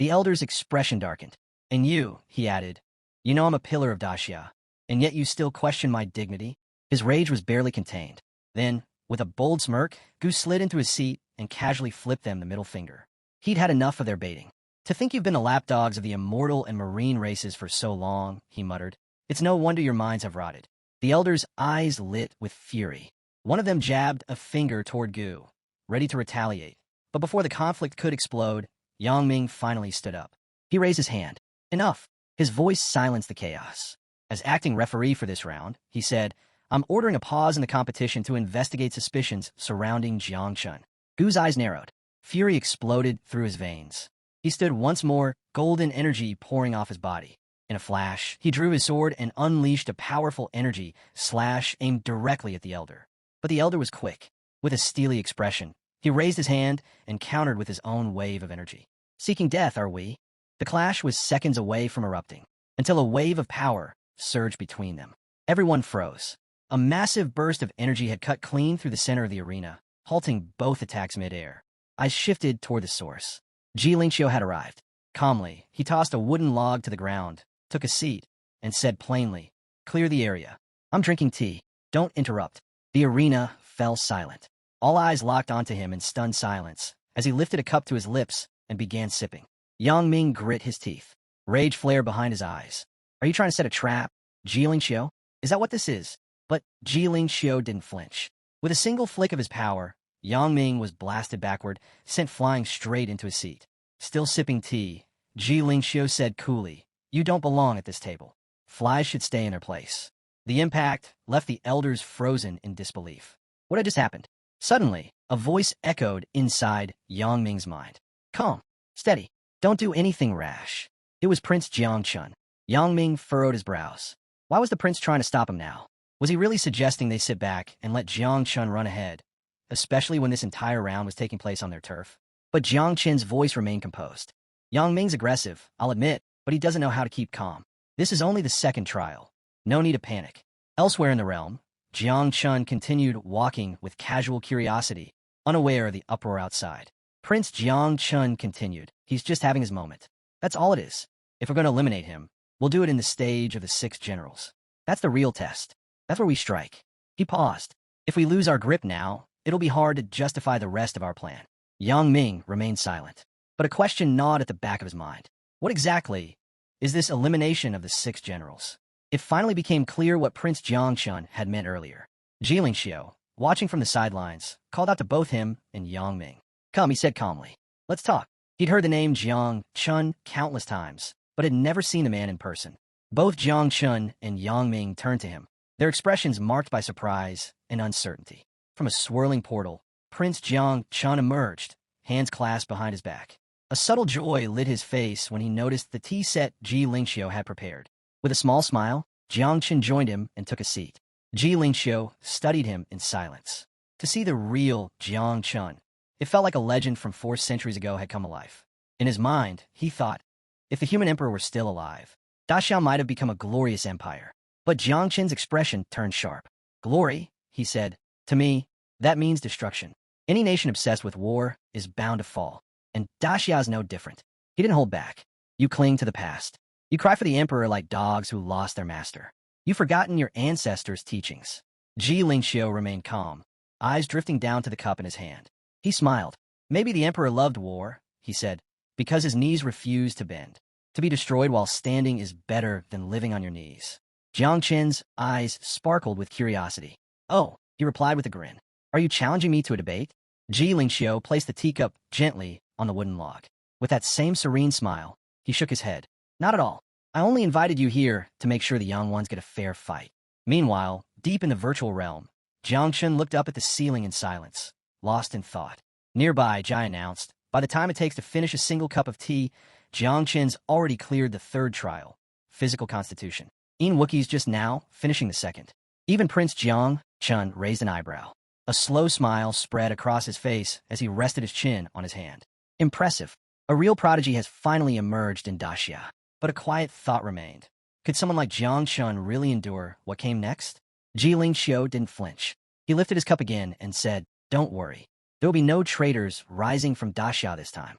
The elder's expression darkened. And you, he added, you know I'm a pillar of Daxia, and yet you still question my dignity? His rage was barely contained. Then, with a bold smirk, Gu slid into his seat and casually flipped them the middle finger. He'd had enough of their baiting. To think you've been the lapdogs of the immortal and marine races for so long, he muttered. It's no wonder your minds have rotted. The elder's eyes lit with fury. One of them jabbed a finger toward Gu, ready to retaliate. But before the conflict could explode, Yang Ming finally stood up. He raised his hand. Enough. His voice silenced the chaos. As acting referee for this round, he said, I'm ordering a pause in the competition to investigate suspicions surrounding Jiang Chun. Gu's eyes narrowed. Fury exploded through his veins. He stood once more, golden energy pouring off his body. In a flash, he drew his sword and unleashed a powerful energy slash aimed directly at the elder. But the elder was quick. With a steely expression, he raised his hand and countered with his own wave of energy. Seeking death, are we? The clash was seconds away from erupting, until a wave of power surged between them. Everyone froze. A massive burst of energy had cut clean through the center of the arena, halting both attacks mid-air. Eyes shifted toward the source. Ji Lingxiu had arrived. Calmly, he tossed a wooden log to the ground, took a seat, and said plainly, clear the area. I'm drinking tea. Don't interrupt. The arena fell silent. All eyes locked onto him in stunned silence as he lifted a cup to his lips and began sipping. Yang Ming grit his teeth. Rage flared behind his eyes. Are you trying to set a trap, Ji Lingxiu? Is that what this is? But Ji Lingxiu didn't flinch. With a single flick of his power, Yang Ming was blasted backward, sent flying straight into his seat. Still sipping tea, Ji Lingxiu said coolly, you don't belong at this table. Flies should stay in their place. The impact left the elders frozen in disbelief. What had just happened? Suddenly, a voice echoed inside Yang Ming's mind. Calm. Steady. Don't do anything rash. It was Prince Jiang Chun. Yang Ming furrowed his brows. Why was the prince trying to stop him now? Was he really suggesting they sit back and let Jiang Chun run ahead, especially when this entire round was taking place on their turf? But Jiang Chen's voice remained composed. Yang Ming's aggressive, I'll admit, but he doesn't know how to keep calm. This is only the second trial. No need to panic. Elsewhere in the realm, Jiang Chun continued walking with casual curiosity, unaware of the uproar outside. Prince Jiang Chun continued. He's just having his moment. That's all it is. If we're going to eliminate him, we'll do it in the stage of the 6 generals. That's the real test. That's where we strike. He paused. If we lose our grip now, it'll be hard to justify the rest of our plan. Yang Ming remained silent, but a question gnawed at the back of his mind. What exactly is this elimination of the 6 generals? It finally became clear what Prince Jiangchun had meant earlier. Ji Lingxiu, watching from the sidelines, called out to both him and Yang Ming. Come, he said calmly. Let's talk. He'd heard the name Jiang Chun countless times, but had never seen the man in person. Both Jiang Chun and Yang Ming turned to him, their expressions marked by surprise and uncertainty. From a swirling portal, Prince Jiang Chun emerged, hands clasped behind his back. A subtle joy lit his face when he noticed the tea set Ji Lingxiu had prepared. With a small smile, Jiang Chun joined him and took a seat. Ji Lingxiu studied him in silence. To see the real Jiang Chun, it felt like a legend from 4 centuries ago had come alive. In his mind, he thought, if the human emperor were still alive, Daxiao might have become a glorious empire. But Jiang Chun's expression turned sharp. Glory, he said, to me, that means destruction. Any nation obsessed with war is bound to fall. And Daxiao's no different. He didn't hold back. You cling to the past. You cry for the emperor like dogs who lost their master. You've forgotten your ancestors' teachings. Ji Lingxiu remained calm, eyes drifting down to the cup in his hand. He smiled. Maybe the emperor loved war, he said, because his knees refused to bend. To be destroyed while standing is better than living on your knees. Jiang Chen's eyes sparkled with curiosity. Oh, he replied with a grin. Are you challenging me to a debate? Ji Lingxiu placed the teacup gently on the wooden log. With that same serene smile, he shook his head. Not at all. I only invited you here to make sure the young ones get a fair fight. Meanwhile, deep in the virtual realm, Jiang Chun looked up at the ceiling in silence, lost in thought. Nearby, Jai announced, by the time it takes to finish a single cup of tea, Jiang Chen's already cleared the 3rd trial, physical constitution. Ian Wookiee's just now finishing the 2nd. Even Prince Jiang Chun raised an eyebrow. A slow smile spread across his face as he rested his chin on his hand. Impressive. A real prodigy has finally emerged in Daxia. But a quiet thought remained. Could someone like Jiang Chun really endure what came next? Ji Lingxiu didn't flinch. He lifted his cup again and said, don't worry. There will be no traitors rising from Daxia this time.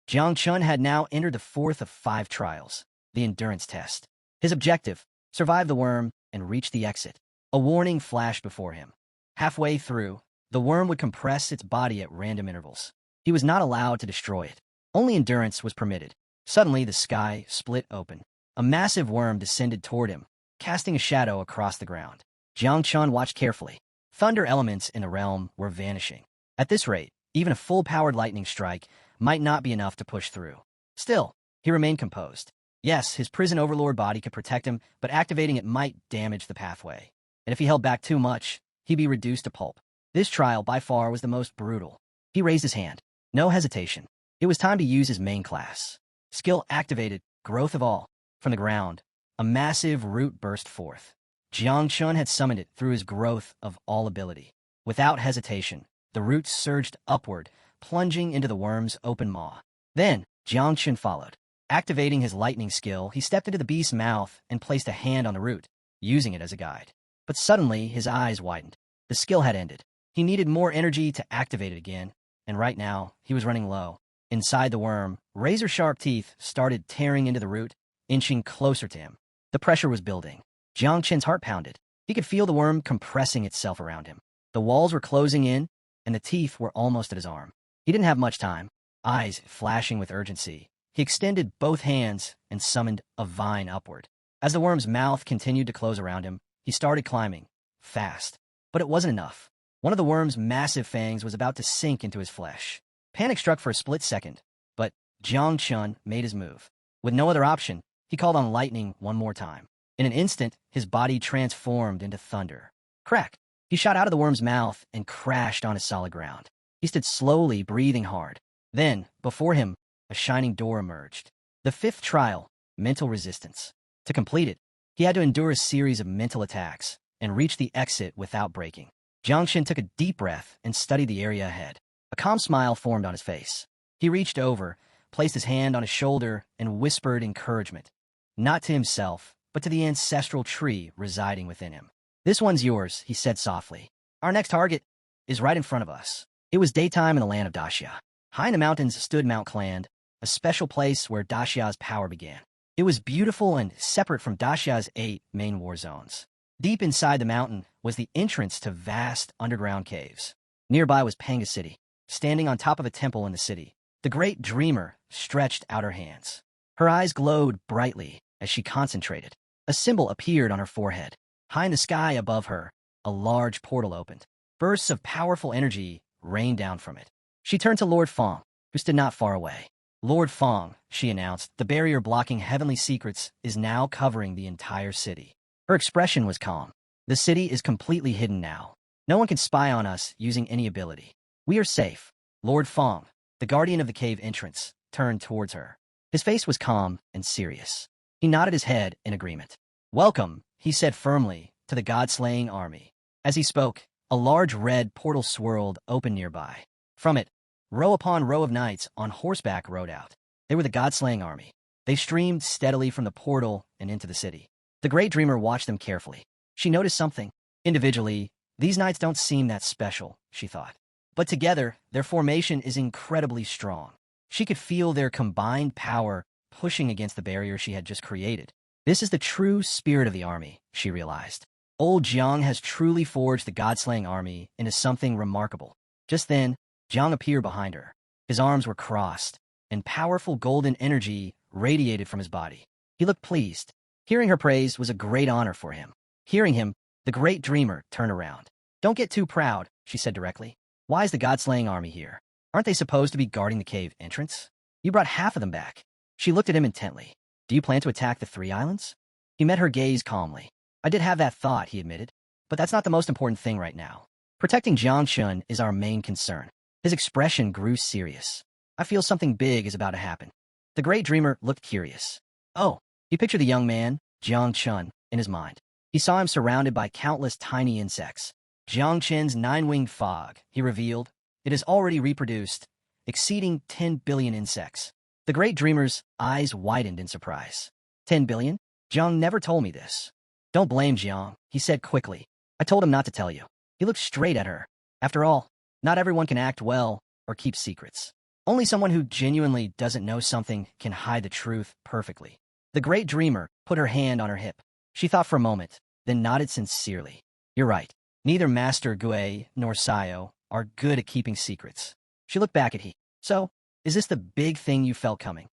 Jiang Chun had now entered the 4th of 5 trials, the endurance test. His objective, survive the worm and reach the exit. A warning flashed before him. Halfway through, the worm would compress its body at random intervals. He was not allowed to destroy it. Only endurance was permitted. Suddenly, the sky split open. A massive worm descended toward him, casting a shadow across the ground. Jiang Chun watched carefully. Thunder elements in the realm were vanishing. At this rate, even a full-powered lightning strike might not be enough to push through. Still, he remained composed. Yes, his prison overlord body could protect him, but activating it might damage the pathway. And if he held back too much, he'd be reduced to pulp. This trial, by far, was the most brutal. He raised his hand. No hesitation. It was time to use his main class. Skill activated, growth of all. From the ground, a massive root burst forth. Jiang Chun had summoned it through his growth of all ability. Without hesitation, the roots surged upward, plunging into the worm's open maw. Then, Jiang Chun followed. Activating his lightning skill, he stepped into the beast's mouth and placed a hand on the root, using it as a guide. But suddenly, his eyes widened. The skill had ended. He needed more energy to activate it again, and right now, he was running low. Inside the worm, razor-sharp teeth started tearing into the root, inching closer to him. The pressure was building. Jiang Chen's heart pounded. He could feel the worm compressing itself around him. The walls were closing in, and the teeth were almost at his arm. He didn't have much time. Eyes flashing with urgency, he extended both hands and summoned a vine upward. As the worm's mouth continued to close around him, he started climbing, fast. But it wasn't enough. One of the worm's massive fangs was about to sink into his flesh. Panic struck for a split second, but Jiang Chun made his move. With no other option, he called on lightning one more time. In an instant, his body transformed into thunder. Crack! He shot out of the worm's mouth and crashed onto solid ground. He stood slowly, breathing hard. Then, before him, a shining door emerged. The 5th trial, mental resistance. To complete it, he had to endure a series of mental attacks and reach the exit without breaking. Jiang Chun took a deep breath and studied the area ahead. A calm smile formed on his face. He reached over, placed his hand on his shoulder, and whispered encouragement. Not to himself, but to the ancestral tree residing within him. This one's yours, he said softly. Our next target is right in front of us. It was daytime in the land of Daxia. High in the mountains stood Mount Cland, a special place where Daxia's power began. It was beautiful and separate from Daxia's 8 main war zones. Deep inside the mountain was the entrance to vast underground caves. Nearby was Panga City, standing on top of a temple in the city. The great dreamer stretched out her hands. Her eyes glowed brightly as she concentrated. A symbol appeared on her forehead. High in the sky above her, a large portal opened. Bursts of powerful energy rained down from it. She turned to Lord Fong, who stood not far away. Lord Fong, she announced, the barrier blocking heavenly secrets is now covering the entire city. Her expression was calm. The city is completely hidden now. No one can spy on us using any ability. We are safe. Lord Fong, the guardian of the cave entrance, turned towards her. His face was calm and serious. He nodded his head in agreement. Welcome, he said firmly, to the god-slaying army. As he spoke, a large red portal swirled open nearby. From it, row upon row of knights on horseback rode out. They were the god-slaying army. They streamed steadily from the portal and into the city. The great dreamer watched them carefully. She noticed something. Individually, these knights don't seem that special, she thought. But together, their formation is incredibly strong. She could feel their combined power pushing against the barrier she had just created. This is the true spirit of the army, she realized. Old Jiang has truly forged the god-slaying army into something remarkable. Just then, Jiang appeared behind her. His arms were crossed, and powerful golden energy radiated from his body. He looked pleased. Hearing her praise was a great honor for him. Hearing him, the great dreamer turned around. Don't get too proud, she said directly. Why is the god-slaying army here? Aren't they supposed to be guarding the cave entrance? You brought half of them back. She looked at him intently. Do you plan to attack the 3 islands? He met her gaze calmly. I did have that thought, he admitted. But that's not the most important thing right now. Protecting Jiangchun is our main concern. His expression grew serious. I feel something big is about to happen. The great dreamer looked curious. Oh, he pictured the young man, Jiangchun, in his mind. He saw him surrounded by countless tiny insects. Jiangchun's 9-winged fog, he revealed. It has already reproduced, exceeding 10 billion insects. The great dreamer's eyes widened in surprise. 10 billion? Jiang never told me this. Don't blame Jiang, he said quickly. I told him not to tell you. He looked straight at her. After all, not everyone can act well or keep secrets. Only someone who genuinely doesn't know something can hide the truth perfectly. The great dreamer put her hand on her hip. She thought for a moment, then nodded sincerely. You're right. Neither Master Gui nor Sayo are good at keeping secrets. She looked back at he. So, is this the big thing you felt coming?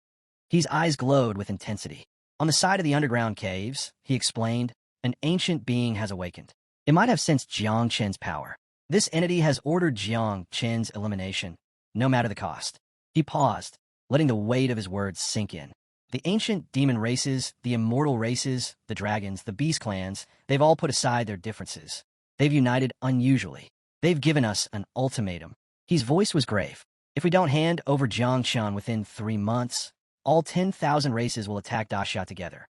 He's eyes glowed with intensity. On the side of the underground caves, he explained, an ancient being has awakened. It might have sensed Jiang Chen's power. This entity has ordered Jiang Chen's elimination, no matter the cost. He paused, letting the weight of his words sink in. The ancient demon races, the immortal races, the dragons, the beast clans, they've all put aside their differences. They've united unusually. They've given us an ultimatum. His voice was grave. If we don't hand over Jiangchun within 3 months, all 10,000 races will attack Daxia together.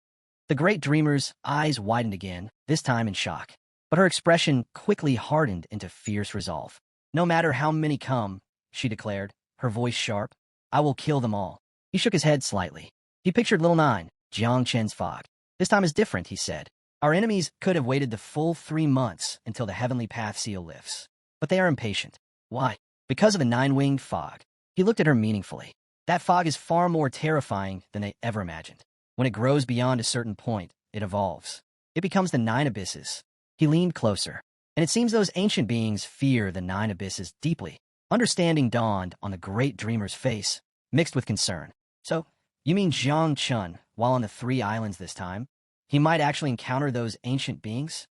The great dreamer's eyes widened again, this time in shock. But her expression quickly hardened into fierce resolve. No matter how many come, she declared, her voice sharp, I will kill them all. He shook his head slightly. He pictured Little Nine, Jiang Chen's fog. This time is different, he said. Our enemies could have waited the full 3 months until the heavenly path seal lifts. But they are impatient. Why? Because of the 9-winged fog. He looked at her meaningfully. That fog is far more terrifying than they ever imagined. When it grows beyond a certain point, it evolves. It becomes the 9 abysses. He leaned closer, and it seems those ancient beings fear the 9 abysses deeply. Understanding dawned on the great dreamer's face, mixed with concern. So, you mean Jiang Chun, while on the 3 islands this time, he might actually encounter those ancient beings?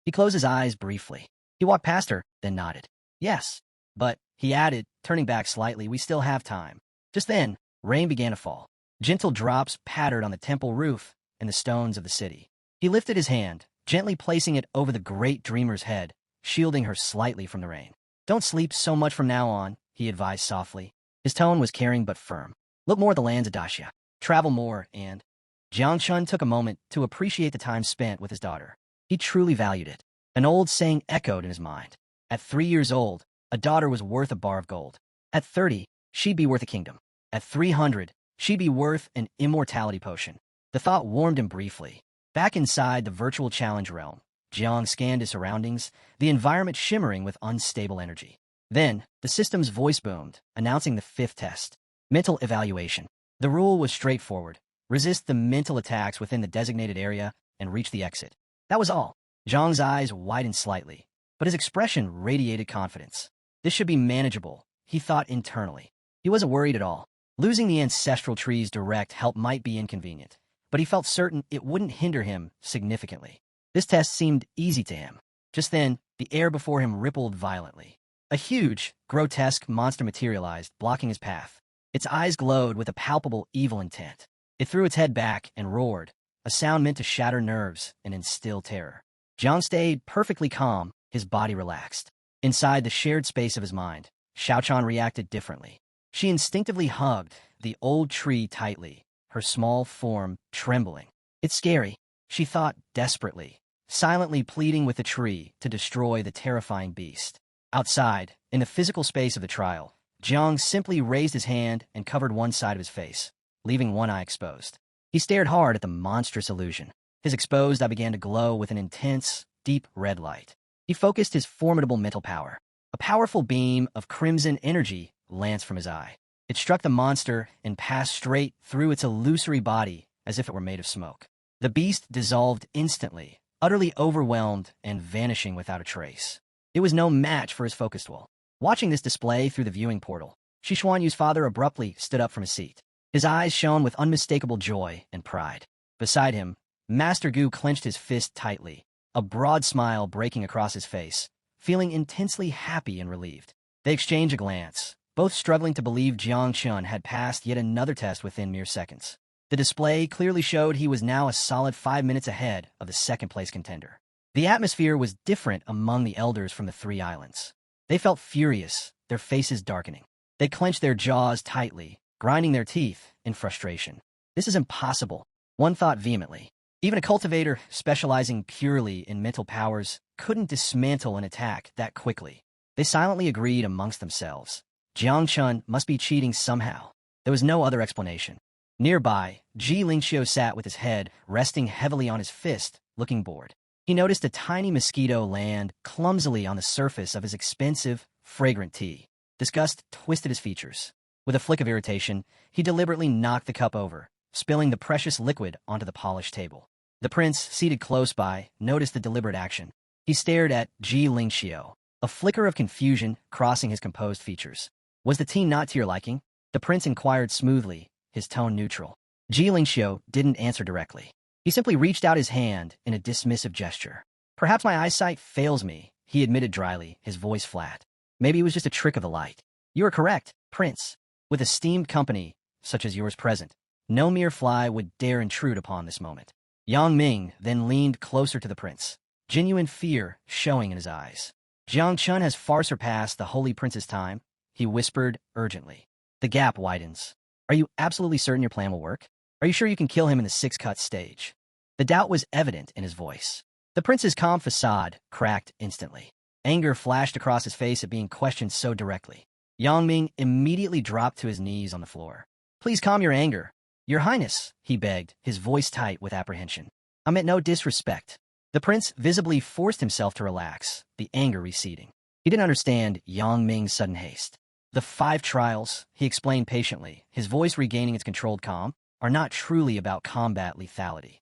He closed his eyes briefly. He walked past her, then nodded. Yes, but, he added, turning back slightly, we still have time. Just then, rain began to fall. Gentle drops pattered on the temple roof and the stones of the city. He lifted his hand, gently placing it over the great dreamer's head, shielding her slightly from the rain. Don't sleep so much from now on, he advised softly. His tone was caring but firm. Look more at the lands of Daxia. Travel more, and... Jiangchun took a moment to appreciate the time spent with his daughter. He truly valued it. An old saying echoed in his mind. At 3 years old, a daughter was worth a bar of gold. At 30, she'd be worth a kingdom. At 300, she'd be worth an immortality potion. The thought warmed him briefly. Back inside the virtual challenge realm, Jiang scanned his surroundings, the environment shimmering with unstable energy. Then, the system's voice boomed, announcing the fifth test, mental evaluation. The rule was straightforward. Resist the mental attacks within the designated area and reach the exit. That was all. Zhang's eyes widened slightly, but his expression radiated confidence. This should be manageable, he thought internally. He wasn't worried at all. Losing the ancestral tree's direct help might be inconvenient, but he felt certain it wouldn't hinder him significantly. This test seemed easy to him. Just then, the air before him rippled violently. A huge, grotesque monster materialized, blocking his path. Its eyes glowed with a palpable evil intent. It threw its head back and roared, a sound meant to shatter nerves and instill terror. Jiang stayed perfectly calm, his body relaxed. Inside the shared space of his mind, Xiaochan reacted differently. She instinctively hugged the old tree tightly, her small form trembling. It's scary, she thought desperately, silently pleading with the tree to destroy the terrifying beast. Outside, in the physical space of the trial, Jiang simply raised his hand and covered one side of his face, leaving one eye exposed. He stared hard at the monstrous illusion. His exposed eye began to glow with an intense, deep red light. He focused his formidable mental power. A powerful beam of crimson energy lanced from his eye. It struck the monster and passed straight through its illusory body as if it were made of smoke. The beast dissolved instantly, utterly overwhelmed and vanishing without a trace. It was no match for his focused will. Watching this display through the viewing portal, Xishuanyu's father abruptly stood up from his seat. His eyes shone with unmistakable joy and pride. Beside him, Master Gu clenched his fist tightly, a broad smile breaking across his face, feeling intensely happy and relieved. They exchanged a glance, both struggling to believe Jiang Chun had passed yet another test within mere seconds. The display clearly showed he was now a solid 5 minutes ahead of the second-place contender. The atmosphere was different among the elders from the three islands. They felt furious, their faces darkening. They clenched their jaws tightly, grinding their teeth in frustration. This is impossible, one thought vehemently. Even a cultivator specializing purely in mental powers couldn't dismantle an attack that quickly. They silently agreed amongst themselves. Jiang Chun must be cheating somehow. There was no other explanation. Nearby, Ji Lingxiu sat with his head resting heavily on his fist, looking bored. He noticed a tiny mosquito land clumsily on the surface of his expensive, fragrant tea. Disgust twisted his features. With a flick of irritation, he deliberately knocked the cup over, spilling the precious liquid onto the polished table. The prince, seated close by, noticed the deliberate action. He stared at Ji Lingxiu, a flicker of confusion crossing his composed features. Was the tea not to your liking? The prince inquired smoothly, his tone neutral. Ji Lingxiu didn't answer directly. He simply reached out his hand in a dismissive gesture. Perhaps my eyesight fails me, he admitted dryly, his voice flat. Maybe it was just a trick of the light. You are correct, Prince. With esteemed company, such as yours present, no mere fly would dare intrude upon this moment. Yang Ming then leaned closer to the prince, genuine fear showing in his eyes. Jiang Chun has far surpassed the holy prince's time, he whispered urgently. The gap widens. Are you absolutely certain your plan will work? Are you sure you can kill him in the six-cut stage? The doubt was evident in his voice. The prince's calm facade cracked instantly. Anger flashed across his face at being questioned so directly. Yang Ming immediately dropped to his knees on the floor. Please calm your anger. Your Highness, he begged, his voice tight with apprehension. I meant no disrespect. The prince visibly forced himself to relax, the anger receding. He didn't understand Yang Ming's sudden haste. The 5 trials, he explained patiently, his voice regaining its controlled calm, are not truly about combat lethality.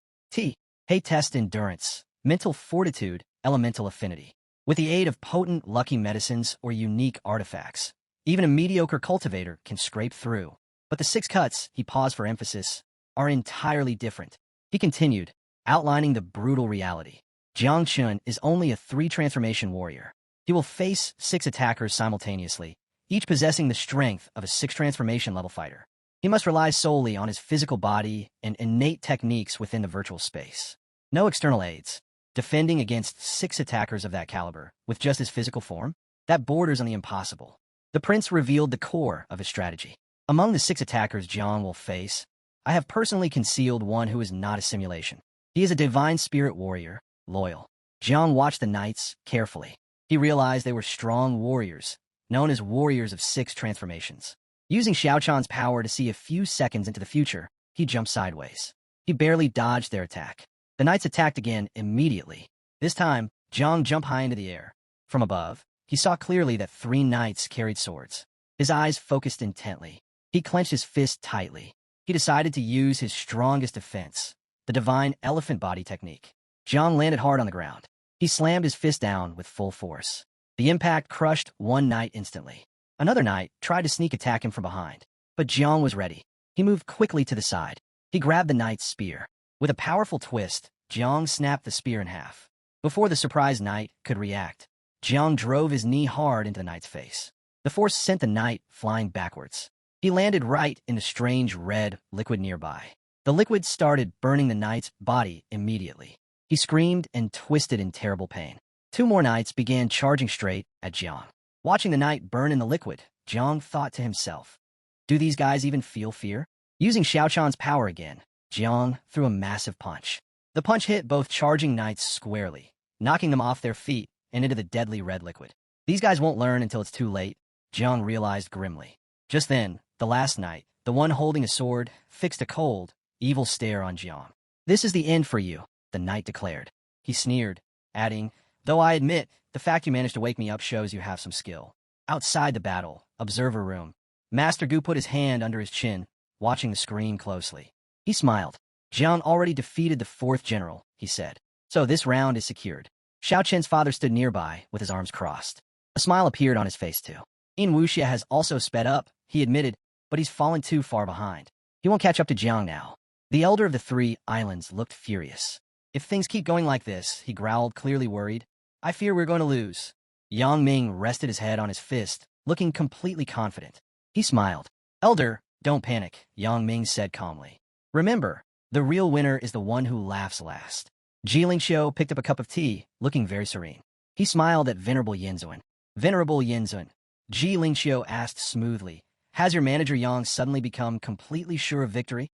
They test endurance, mental fortitude, elemental affinity. With the aid of potent, lucky medicines or unique artifacts, even a mediocre cultivator can scrape through. But the 6 cuts, he paused for emphasis, are entirely different. He continued, outlining the brutal reality. Jiang Chun is only a 3-transformation warrior. He will face 6 attackers simultaneously, each possessing the strength of a 6-transformation level fighter. He must rely solely on his physical body and innate techniques within the virtual space. No external aids. Defending against 6 attackers of that caliber, with just his physical form, that borders on the impossible. The prince revealed the core of his strategy. Among the 6 attackers Jiang will face, I have personally concealed one who is not a simulation. He is a divine spirit warrior, loyal. Jiang watched the knights carefully. He realized they were strong warriors, known as warriors of 6 transformations. Using Xiaochan's power to see a few seconds into the future, he jumped sideways. He barely dodged their attack. The knights attacked again immediately. This time, Jiang jumped high into the air. From above, he saw clearly that 3 knights carried swords. His eyes focused intently. He clenched his fist tightly. He decided to use his strongest defense, the divine elephant body technique. Jiang landed hard on the ground. He slammed his fist down with full force. The impact crushed one knight instantly. Another knight tried to sneak attack him from behind, but Jiang was ready. He moved quickly to the side. He grabbed the knight's spear. With a powerful twist, Jiang snapped the spear in half. Before the surprised knight could react, Jiang drove his knee hard into the knight's face. The force sent the knight flying backwards. He landed right in a strange red liquid nearby. The liquid started burning the knight's body immediately. He screamed and twisted in terrible pain. 2 more knights began charging straight at Jiang. Watching the knight burn in the liquid, Jiang thought to himself, do these guys even feel fear? Using Xiao Chan's power again, Jiang threw a massive punch. The punch hit both charging knights squarely, knocking them off their feet and into the deadly red liquid. These guys won't learn until it's too late, Jiang realized grimly. Just then, the last knight, the one holding a sword, fixed a cold, evil stare on Jiang. This is the end for you, the knight declared. He sneered, adding, though I admit, the fact you managed to wake me up shows you have some skill. Outside the battle, observer room, Master Gu put his hand under his chin, watching the screen closely. He smiled. Jiang already defeated the 4th general, he said. So this round is secured. Xiao Chen's father stood nearby, with his arms crossed. A smile appeared on his face too. In Wuxia has also sped up, he admitted, but he's fallen too far behind. He won't catch up to Jiang now. The elder of the 3 islands looked furious. If things keep going like this, he growled, clearly worried, I fear we're going to lose. Yang Ming rested his head on his fist, looking completely confident. He smiled. Elder, don't panic, Yang Ming said calmly. Remember, the real winner is the one who laughs last. Ji Lingxiu picked up a cup of tea, looking very serene. He smiled at Venerable Yinzuan. Venerable Yinzuan, Ji Lingxiu asked smoothly, has your manager Yang suddenly become completely sure of victory?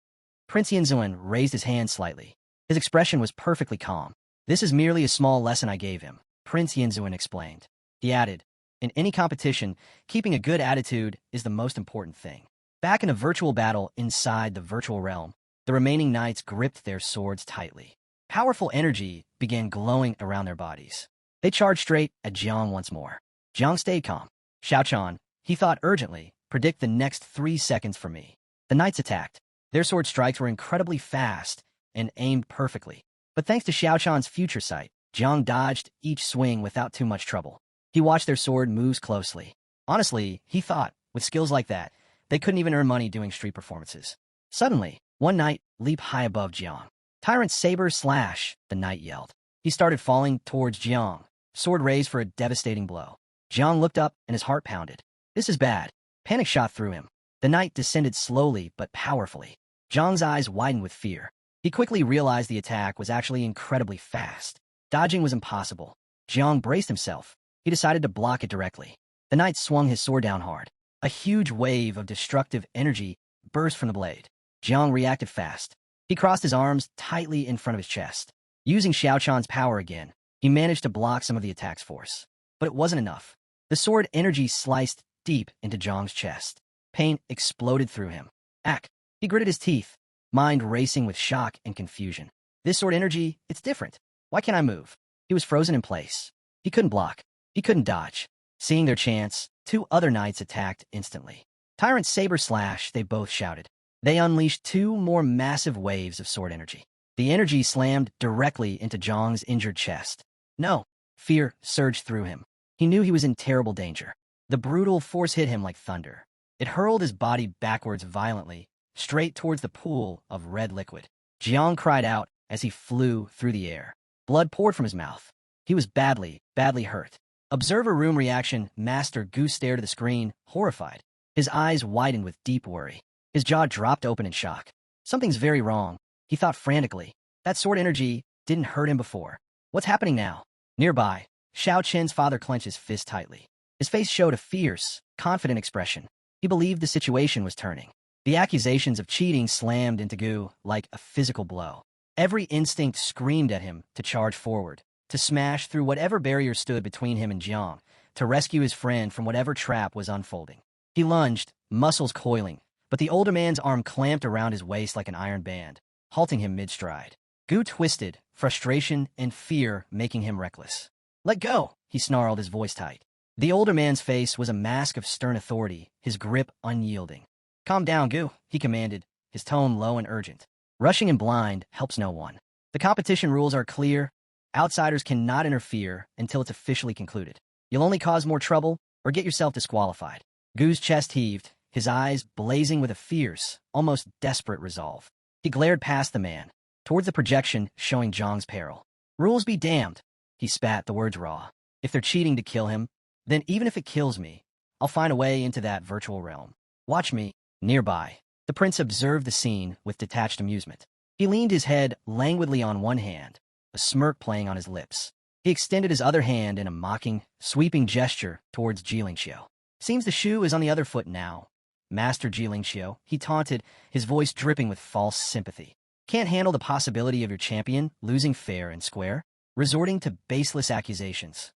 Prince Yinzuan raised his hand slightly. His expression was perfectly calm. This is merely a small lesson I gave him, Prince Yinzuan explained. He added, in any competition, keeping a good attitude is the most important thing. Back in a virtual battle inside the virtual realm, the remaining knights gripped their swords tightly. Powerful energy began glowing around their bodies. They charged straight at Jiang once more. Jiang stayed calm. Xiao Chan, he thought urgently, predict the next 3 seconds for me. The knights attacked. Their sword strikes were incredibly fast and aimed perfectly. But thanks to Xiao Chan's future sight, Jiang dodged each swing without too much trouble. He watched their sword moves closely. Honestly, he thought, with skills like that, they couldn't even earn money doing street performances. Suddenly, one knight leaped high above Jiang. Tyrant saber slash, the knight yelled. He started falling towards Jiang, sword raised for a devastating blow. Jiang looked up and his heart pounded. This is bad. Panic shot through him. The knight descended slowly but powerfully. Jiang's eyes widened with fear. He quickly realized the attack was actually incredibly fast. Dodging was impossible. Jiang braced himself. He decided to block it directly. The knight swung his sword down hard. A huge wave of destructive energy burst from the blade. Jiang reacted fast. He crossed his arms tightly in front of his chest. Using Xiao Chan's power again, he managed to block some of the attack's force. But it wasn't enough. The sword energy sliced deep into Jiang's chest. Pain exploded through him. Ack! He gritted his teeth, mind racing with shock and confusion. This sword energy, it's different. Why can't I move? He was frozen in place. He couldn't block. He couldn't dodge. Seeing their chance, 2 other knights attacked instantly. Tyrant saber slash, they both shouted. They unleashed 2 more massive waves of sword energy. The energy slammed directly into Jiang's injured chest. No! Fear surged through him. He knew he was in terrible danger. The brutal force hit him like thunder. It hurled his body backwards violently, straight towards the pool of red liquid. Jiang cried out as he flew through the air. Blood poured from his mouth. He was badly hurt. Observer room reaction, Master Gu stared at the screen, horrified. His eyes widened with deep worry. His jaw dropped open in shock. Something's very wrong, he thought frantically. That sword energy didn't hurt him before. What's happening now? Nearby, Xiao Chen's father clenched his fist tightly. His face showed a fierce, confident expression. He believed the situation was turning. The accusations of cheating slammed into Gu like a physical blow. Every instinct screamed at him to charge forward, to smash through whatever barrier stood between him and Jiang, to rescue his friend from whatever trap was unfolding. He lunged, muscles coiling, but the older man's arm clamped around his waist like an iron band, halting him mid-stride. Gu twisted, frustration and fear making him reckless. Let go, he snarled, his voice tight. The older man's face was a mask of stern authority, his grip unyielding. "Calm down, Gu," he commanded, his tone low and urgent. "Rushing in blind helps no one. The competition rules are clear. Outsiders cannot interfere until it's officially concluded. You'll only cause more trouble or get yourself disqualified." Gu's chest heaved, his eyes blazing with a fierce, almost desperate resolve. He glared past the man, towards the projection showing Zhang's peril. "Rules be damned," he spat, the words raw. "If they're cheating to kill him, then even if it kills me, I'll find a way into that virtual realm. Watch me." Nearby, the prince observed the scene with detached amusement. He leaned his head languidly on one hand, a smirk playing on his lips. He extended his other hand in a mocking, sweeping gesture towards Jilingxiu. "Seems the shoe is on the other foot now, Master Jilingxiu," he taunted, his voice dripping with false sympathy. "Can't handle the possibility of your champion losing fair and square, resorting to baseless accusations."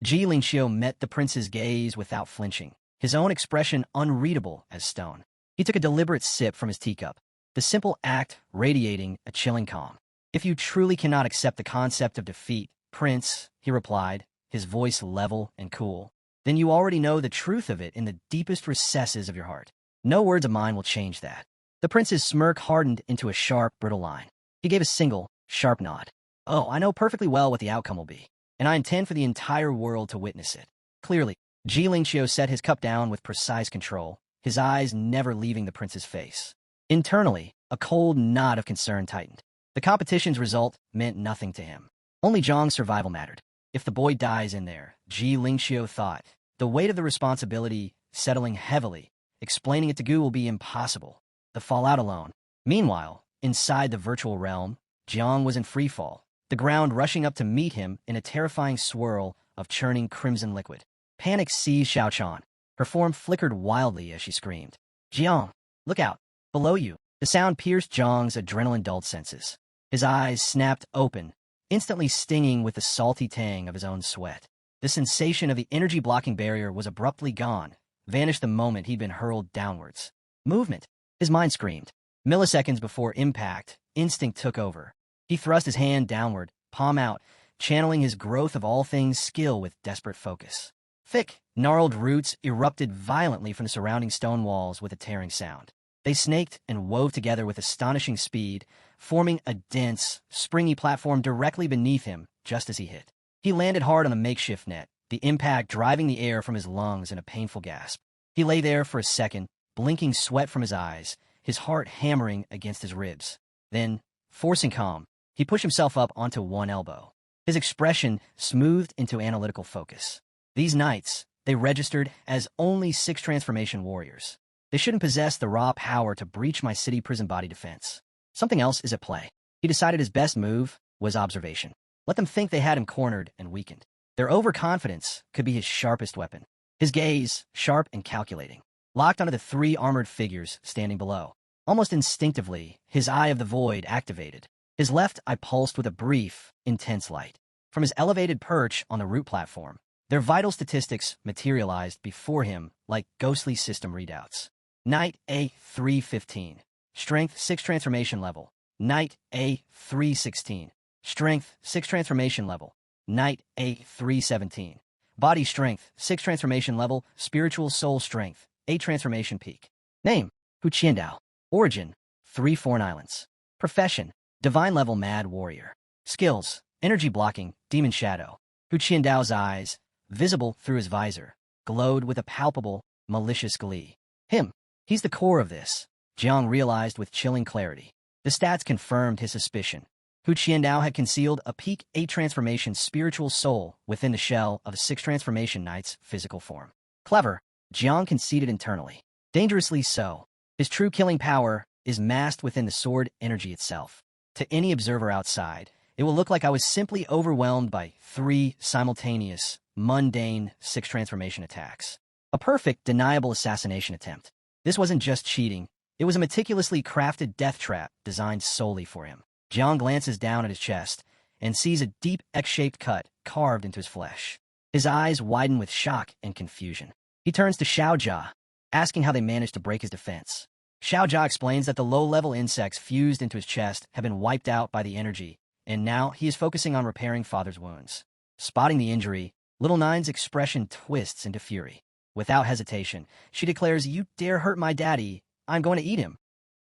Jilingxiu met the prince's gaze without flinching, his own expression unreadable as stone. He took a deliberate sip from his teacup, the simple act radiating a chilling calm. "If you truly cannot accept the concept of defeat, Prince," he replied, his voice level and cool, "then you already know the truth of it in the deepest recesses of your heart. No words of mine will change that." The prince's smirk hardened into a sharp, brittle line. He gave a single, sharp nod. "Oh, I know perfectly well what the outcome will be, and I intend for the entire world to witness it." Clearly, Jilingxiu set his cup down with precise control, his eyes never leaving the prince's face. Internally, a cold knot of concern tightened. The competition's result meant nothing to him. Only Zhang's survival mattered. If the boy dies in there, Jilingxiu thought, the weight of the responsibility settling heavily, explaining it to Gu will be impossible. The fallout alone. Meanwhile, inside the virtual realm, Jiang was in freefall, the ground rushing up to meet him in a terrifying swirl of churning crimson liquid. Panic seized Xiaochan. Her form flickered wildly as she screamed, "Jiang, look out! Below you!" The sound pierced Zhang's adrenaline-dulled senses. His eyes snapped open, instantly stinging with the salty tang of his own sweat. The sensation of the energy-blocking barrier was abruptly gone, vanished the moment he'd been hurled downwards. Movement! His mind screamed. Milliseconds before impact, instinct took over. He thrust his hand downward, palm out, channeling his growth of all things skill with desperate focus. Thick, gnarled roots erupted violently from the surrounding stone walls with a tearing sound. They snaked and wove together with astonishing speed, forming a dense, springy platform directly beneath him just as he hit. He landed hard on the makeshift net, the impact driving the air from his lungs in a painful gasp. He lay there for a second, blinking sweat from his eyes, his heart hammering against his ribs. Then, forcing calm, he pushed himself up onto one elbow. His expression smoothed into analytical focus. These knights, they registered as only 6 transformation warriors. They shouldn't possess the raw power to breach my city prison body defense. Something else is at play. He decided his best move was observation. Let them think they had him cornered and weakened. Their overconfidence could be his sharpest weapon. His gaze, sharp and calculating, locked onto the 3 armored figures standing below. Almost instinctively, his eye of the void activated. His left eye pulsed with a brief, intense light. From his elevated perch on the root platform, their vital statistics materialized before him like ghostly system readouts. Knight A315. Strength 6 transformation level. Knight A316. Strength 6 transformation level. Knight A317. Body strength 6 transformation level. Spiritual soul strength 8 transformation peak. Name: Hu Qiandao. Origin: 3 Foreign Islands. Profession: divine level mad warrior. Skills: energy blocking, demon shadow. Hu Qiandao's eyes, visible through his visor, glowed with a palpable, malicious glee. Him. He's the core of this, Jiang realized with chilling clarity. The stats confirmed his suspicion. Hu Qiandao had concealed a peak 8 transformation spiritual soul within the shell of a 6 transformation knight's physical form. Clever, Jiang conceded internally. Dangerously so. His true killing power is masked within the sword energy itself. To any observer outside, it will look like I was simply overwhelmed by 3 simultaneous, mundane 6 transformation attacks. A perfect, deniable assassination attempt. This wasn't just cheating, it was a meticulously crafted death trap designed solely for him. Jiang glances down at his chest and sees a deep X-shaped cut carved into his flesh. His eyes widen with shock and confusion. He turns to Xiaojia, asking how they managed to break his defense. Xiaojia explains that the low-level insects fused into his chest have been wiped out by the energy, and now he is focusing on repairing father's wounds. Spotting the injury, Little Nine's expression twists into fury. Without hesitation, she declares, "You dare hurt my daddy, I'm going to eat him."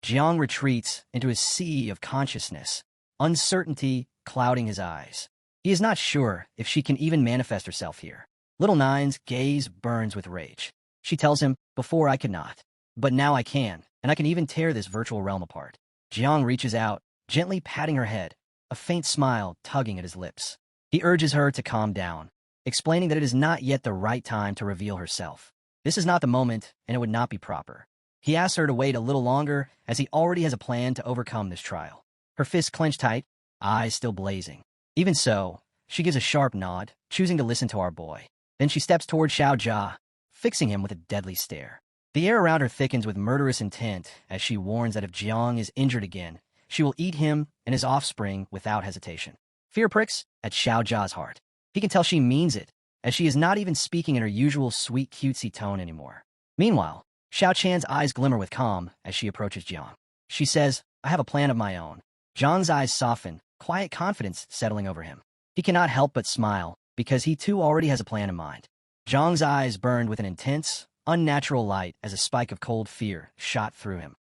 Jiang retreats into his sea of consciousness, uncertainty clouding his eyes. He is not sure if she can even manifest herself here. Little Nine's gaze burns with rage. She tells him, "Before I could not, but now I can, and I can even tear this virtual realm apart." Jiang reaches out, gently patting her head, a faint smile tugging at his lips. He urges her to calm down, explaining that it is not yet the right time to reveal herself. This is not the moment, and it would not be proper. He asks her to wait a little longer, as he already has a plan to overcome this trial. Her fists clench tight, eyes still blazing. Even so, she gives a sharp nod, choosing to listen to our boy. Then she steps toward Xiao Jia, fixing him with a deadly stare. The air around her thickens with murderous intent as she warns that if Jiang is injured again, she will eat him and his offspring without hesitation. Fear pricks at Xiao Jia's heart. He can tell she means it, as she is not even speaking in her usual sweet cutesy tone anymore. Meanwhile, Xiao Chan's eyes glimmer with calm as she approaches Jiang. She says, "I have a plan of my own." Jiang's eyes soften, quiet confidence settling over him. He cannot help but smile, because he too already has a plan in mind. Jiang's eyes burned with an intense, unnatural light as a spike of cold fear shot through him.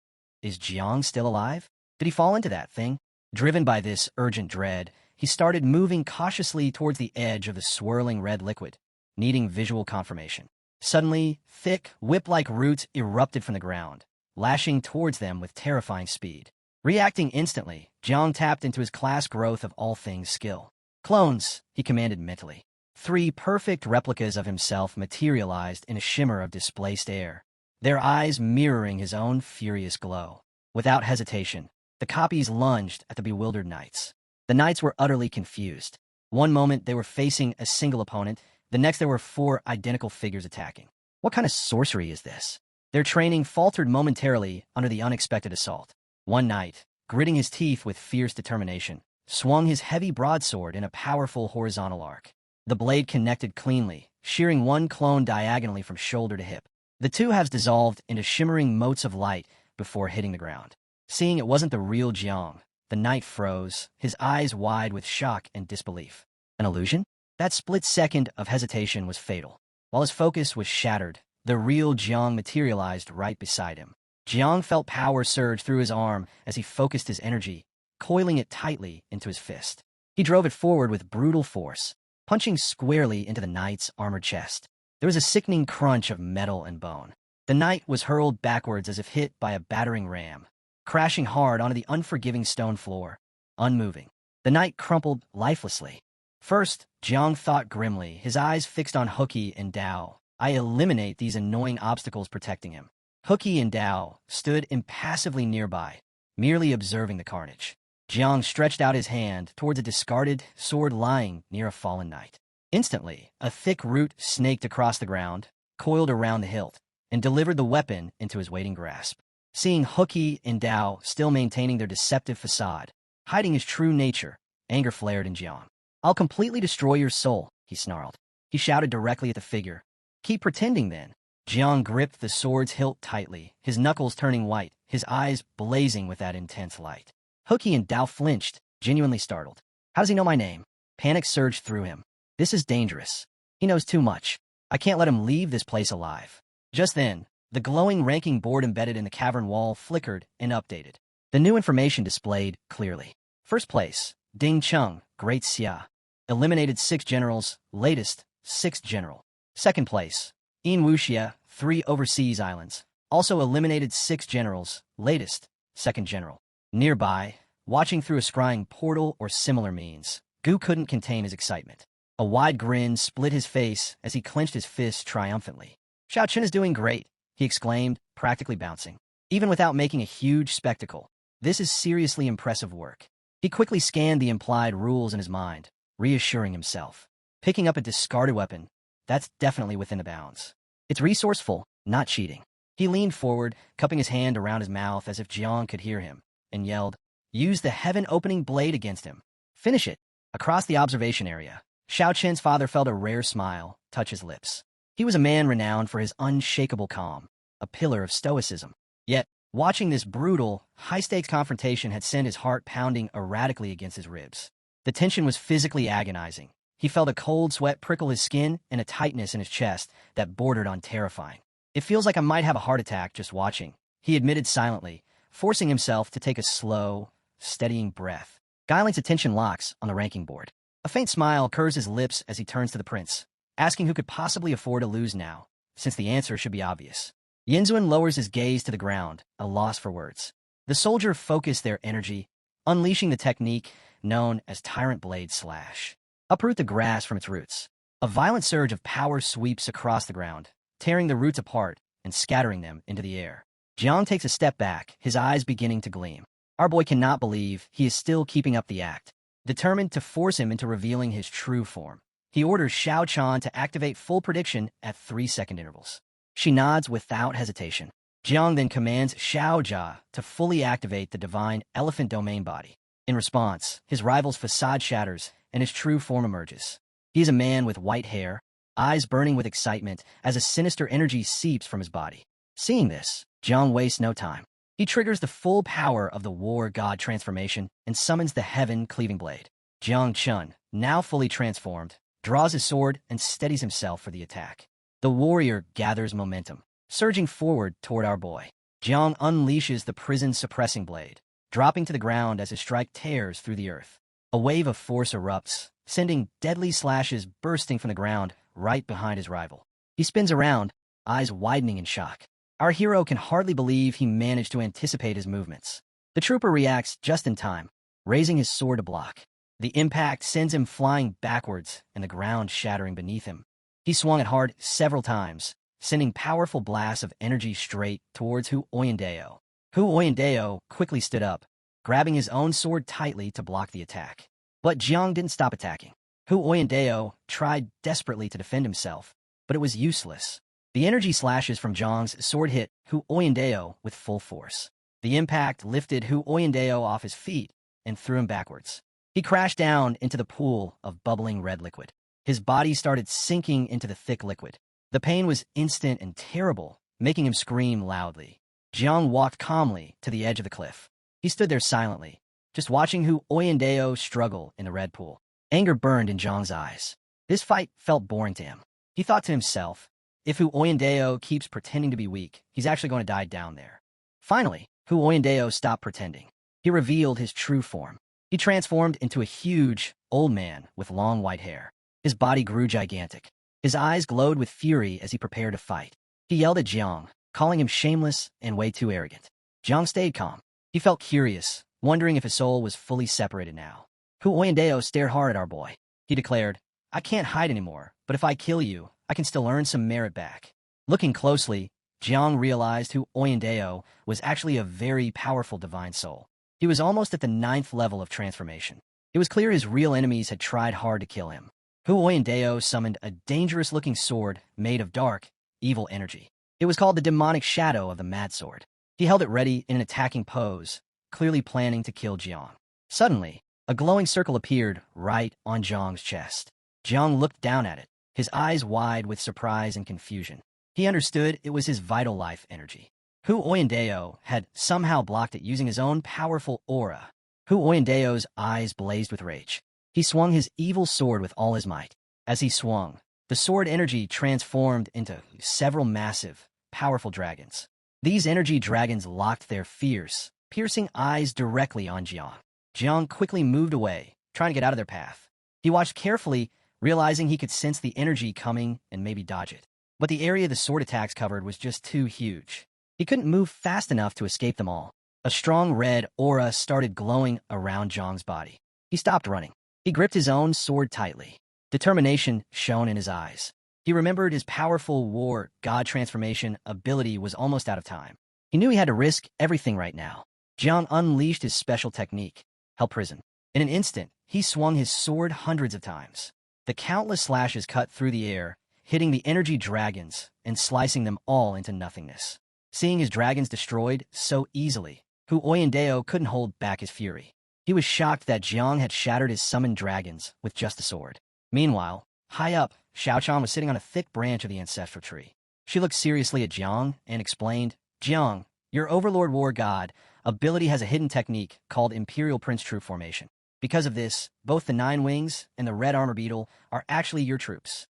Is Jiang still alive? Did he fall into that thing? Driven by this urgent dread, he started moving cautiously towards the edge of the swirling red liquid, needing visual confirmation. Suddenly, thick, whip-like roots erupted from the ground, lashing towards them with terrifying speed. Reacting instantly, Jiang tapped into his class growth of all things skill. "Clones," he commanded mentally. 3 perfect replicas of himself materialized in a shimmer of displaced air, their eyes mirroring his own furious glow. Without hesitation, the copies lunged at the bewildered knights. The knights were utterly confused. One moment they were facing a single opponent, the next there were 4 identical figures attacking. What kind of sorcery is this? Their training faltered momentarily under the unexpected assault. One knight, gritting his teeth with fierce determination, swung his heavy broadsword in a powerful horizontal arc. The blade connected cleanly, shearing one clone diagonally from shoulder to hip. The two halves dissolved into shimmering motes of light before hitting the ground. Seeing it wasn't the real Jiang, the knight froze, his eyes wide with shock and disbelief. An illusion? That split second of hesitation was fatal. While his focus was shattered, the real Jiang materialized right beside him. Jiang felt power surge through his arm as he focused his energy, coiling it tightly into his fist. He drove it forward with brutal force, punching squarely into the knight's armored chest. There was a sickening crunch of metal and bone. The knight was hurled backwards as if hit by a battering ram, crashing hard onto the unforgiving stone floor, unmoving. The knight crumpled lifelessly. First, Jiang thought grimly, his eyes fixed on Huqi and Dao. I eliminate these annoying obstacles protecting him. Huqi and Dao stood impassively nearby, merely observing the carnage. Jiang stretched out his hand towards a discarded sword lying near a fallen knight. Instantly, a thick root snaked across the ground, coiled around the hilt, and delivered the weapon into his waiting grasp. Seeing Huqi and Dao still maintaining their deceptive facade, hiding his true nature, anger flared in Jiang. "I'll completely destroy your soul," he snarled. He shouted directly at the figure. "Keep pretending, then." Jiang gripped the sword's hilt tightly, his knuckles turning white, his eyes blazing with that intense light. Huqi and Dao flinched, genuinely startled. How does he know my name? Panic surged through him. This is dangerous. He knows too much. I can't let him leave this place alive. Just then, the glowing ranking board embedded in the cavern wall flickered and updated. The new information displayed clearly. First place, Ding Cheng, Great Xia. Eliminated 6 generals, latest, 6th general. Second place, In Wuxia, 3 overseas islands. Also eliminated 6 generals, latest, 2nd general. Nearby, watching through a scrying portal or similar means, Gu couldn't contain his excitement. A wide grin split his face as he clenched his fists triumphantly. "Xiao Chen is doing great," he exclaimed, practically bouncing. Even without making a huge spectacle, this is seriously impressive work. He quickly scanned the implied rules in his mind, reassuring himself. Picking up a discarded weapon, that's definitely within the bounds. It's resourceful, not cheating. He leaned forward, cupping his hand around his mouth as if Jiang could hear him, and yelled, "Use the heaven-opening blade against him. Finish it." Across the observation area, Xiao Chen's father felt a rare smile touch his lips. He was a man renowned for his unshakable calm, a pillar of stoicism. Yet, watching this brutal, high-stakes confrontation had sent his heart pounding erratically against his ribs. The tension was physically agonizing, he felt a cold sweat prickle his skin and a tightness in his chest that bordered on terrifying. It feels like I might have a heart attack just watching, he admitted silently, forcing himself to take a slow, steadying breath. Guiling's attention locks on the ranking board. A faint smile curves his lips as he turns to the prince, asking who could possibly afford to lose now, since the answer should be obvious. Yinzuan lowers his gaze to the ground, a loss for words. The soldier focused their energy, unleashing the technique known as Tyrant Blade Slash. Uproot the grass from its roots. A violent surge of power sweeps across the ground, tearing the roots apart and scattering them into the air. Jiang takes a step back, his eyes beginning to gleam. Our boy cannot believe he is still keeping up the act. Determined to force him into revealing his true form, he orders Xiao Chan to activate full prediction at 3-second intervals. She nods without hesitation. Jiang then commands Xiao Jia to fully activate the divine elephant domain body. In response, his rival's facade shatters and his true form emerges. He is a man with white hair, eyes burning with excitement as a sinister energy seeps from his body. Seeing this, Jiang wastes no time. He triggers the full power of the war god transformation and summons the heaven-cleaving blade. Jiang Chun, now fully transformed, draws his sword and steadies himself for the attack. The warrior gathers momentum, surging forward toward our boy. Jiang unleashes the prison-suppressing blade, dropping to the ground as his strike tears through the earth. A wave of force erupts, sending deadly slashes bursting from the ground right behind his rival. He spins around, eyes widening in shock. Our hero can hardly believe he managed to anticipate his movements. The trooper reacts just in time, raising his sword to block. The impact sends him flying backwards and the ground shattering beneath him. He swung it hard several times, sending powerful blasts of energy straight towards Hu Oyandeo. Hu Oyandeo quickly stood up, grabbing his own sword tightly to block the attack. But Jiang didn't stop attacking. Hu Oyandeo tried desperately to defend himself, but it was useless. The energy slashes from Jiang's sword hit Hu Oyandeo with full force. The impact lifted Hu Oyandeo off his feet and threw him backwards. He crashed down into the pool of bubbling red liquid. His body started sinking into the thick liquid. The pain was instant and terrible, making him scream loudly. Jiang walked calmly to the edge of the cliff. He stood there silently, just watching Hu Oyandeo struggle in the red pool. Anger burned in Jiang's eyes. This fight felt boring to him. He thought to himself, if Hu Oyandeo keeps pretending to be weak, he's actually going to die down there. Finally, Hu Oyandeo stopped pretending. He revealed his true form. He transformed into a huge, old man with long white hair. His body grew gigantic. His eyes glowed with fury as he prepared to fight. He yelled at Jiang, calling him shameless and way too arrogant. Jiang stayed calm. He felt curious, wondering if his soul was fully separated now. Hu Oyandeo stared hard at our boy. He declared, I can't hide anymore, but if I kill you, I can still earn some merit back. Looking closely, Jiang realized Hu Oyandeo was actually a very powerful divine soul. He was almost at the 9th level of transformation. It was clear his real enemies had tried hard to kill him. Hu Oyandeo summoned a dangerous-looking sword made of dark, evil energy. It was called the demonic shadow of the Mad Sword. He held it ready in an attacking pose, clearly planning to kill Jiang. Suddenly, a glowing circle appeared right on Jiang's chest. Jiang looked down at it, his eyes wide with surprise and confusion. He understood it was his vital life energy. Hu Oyandeo had somehow blocked it using his own powerful aura. Hu Oyandeo's eyes blazed with rage. He swung his evil sword with all his might. As he swung, the sword energy transformed into several massive, powerful dragons. These energy dragons locked their fierce, piercing eyes directly on Jiang. Jiang quickly moved away, trying to get out of their path. He watched carefully, realizing he could sense the energy coming and maybe dodge it. But the area the sword attacks covered was just too huge. He couldn't move fast enough to escape them all. A strong red aura started glowing around Jiang's body. He stopped running. He gripped his own sword tightly. Determination shone in his eyes. He remembered his powerful war god transformation ability was almost out of time. He knew he had to risk everything right now. Jiang unleashed his special technique, Hell Prison. In an instant, he swung his sword hundreds of times. The countless slashes cut through the air, hitting the energy dragons and slicing them all into nothingness. Seeing his dragons destroyed so easily, Hu Oyandeo couldn't hold back his fury. He was shocked that Jiang had shattered his summoned dragons with just a sword. Meanwhile, high up, Xiao Chan was sitting on a thick branch of the ancestral tree. She looked seriously at Jiang and explained, Jiang, your Overlord war god ability has a hidden technique called Imperial Prince True Formation. Because of this, both the Nine Wings and the Red Armor Beetle are actually your troops.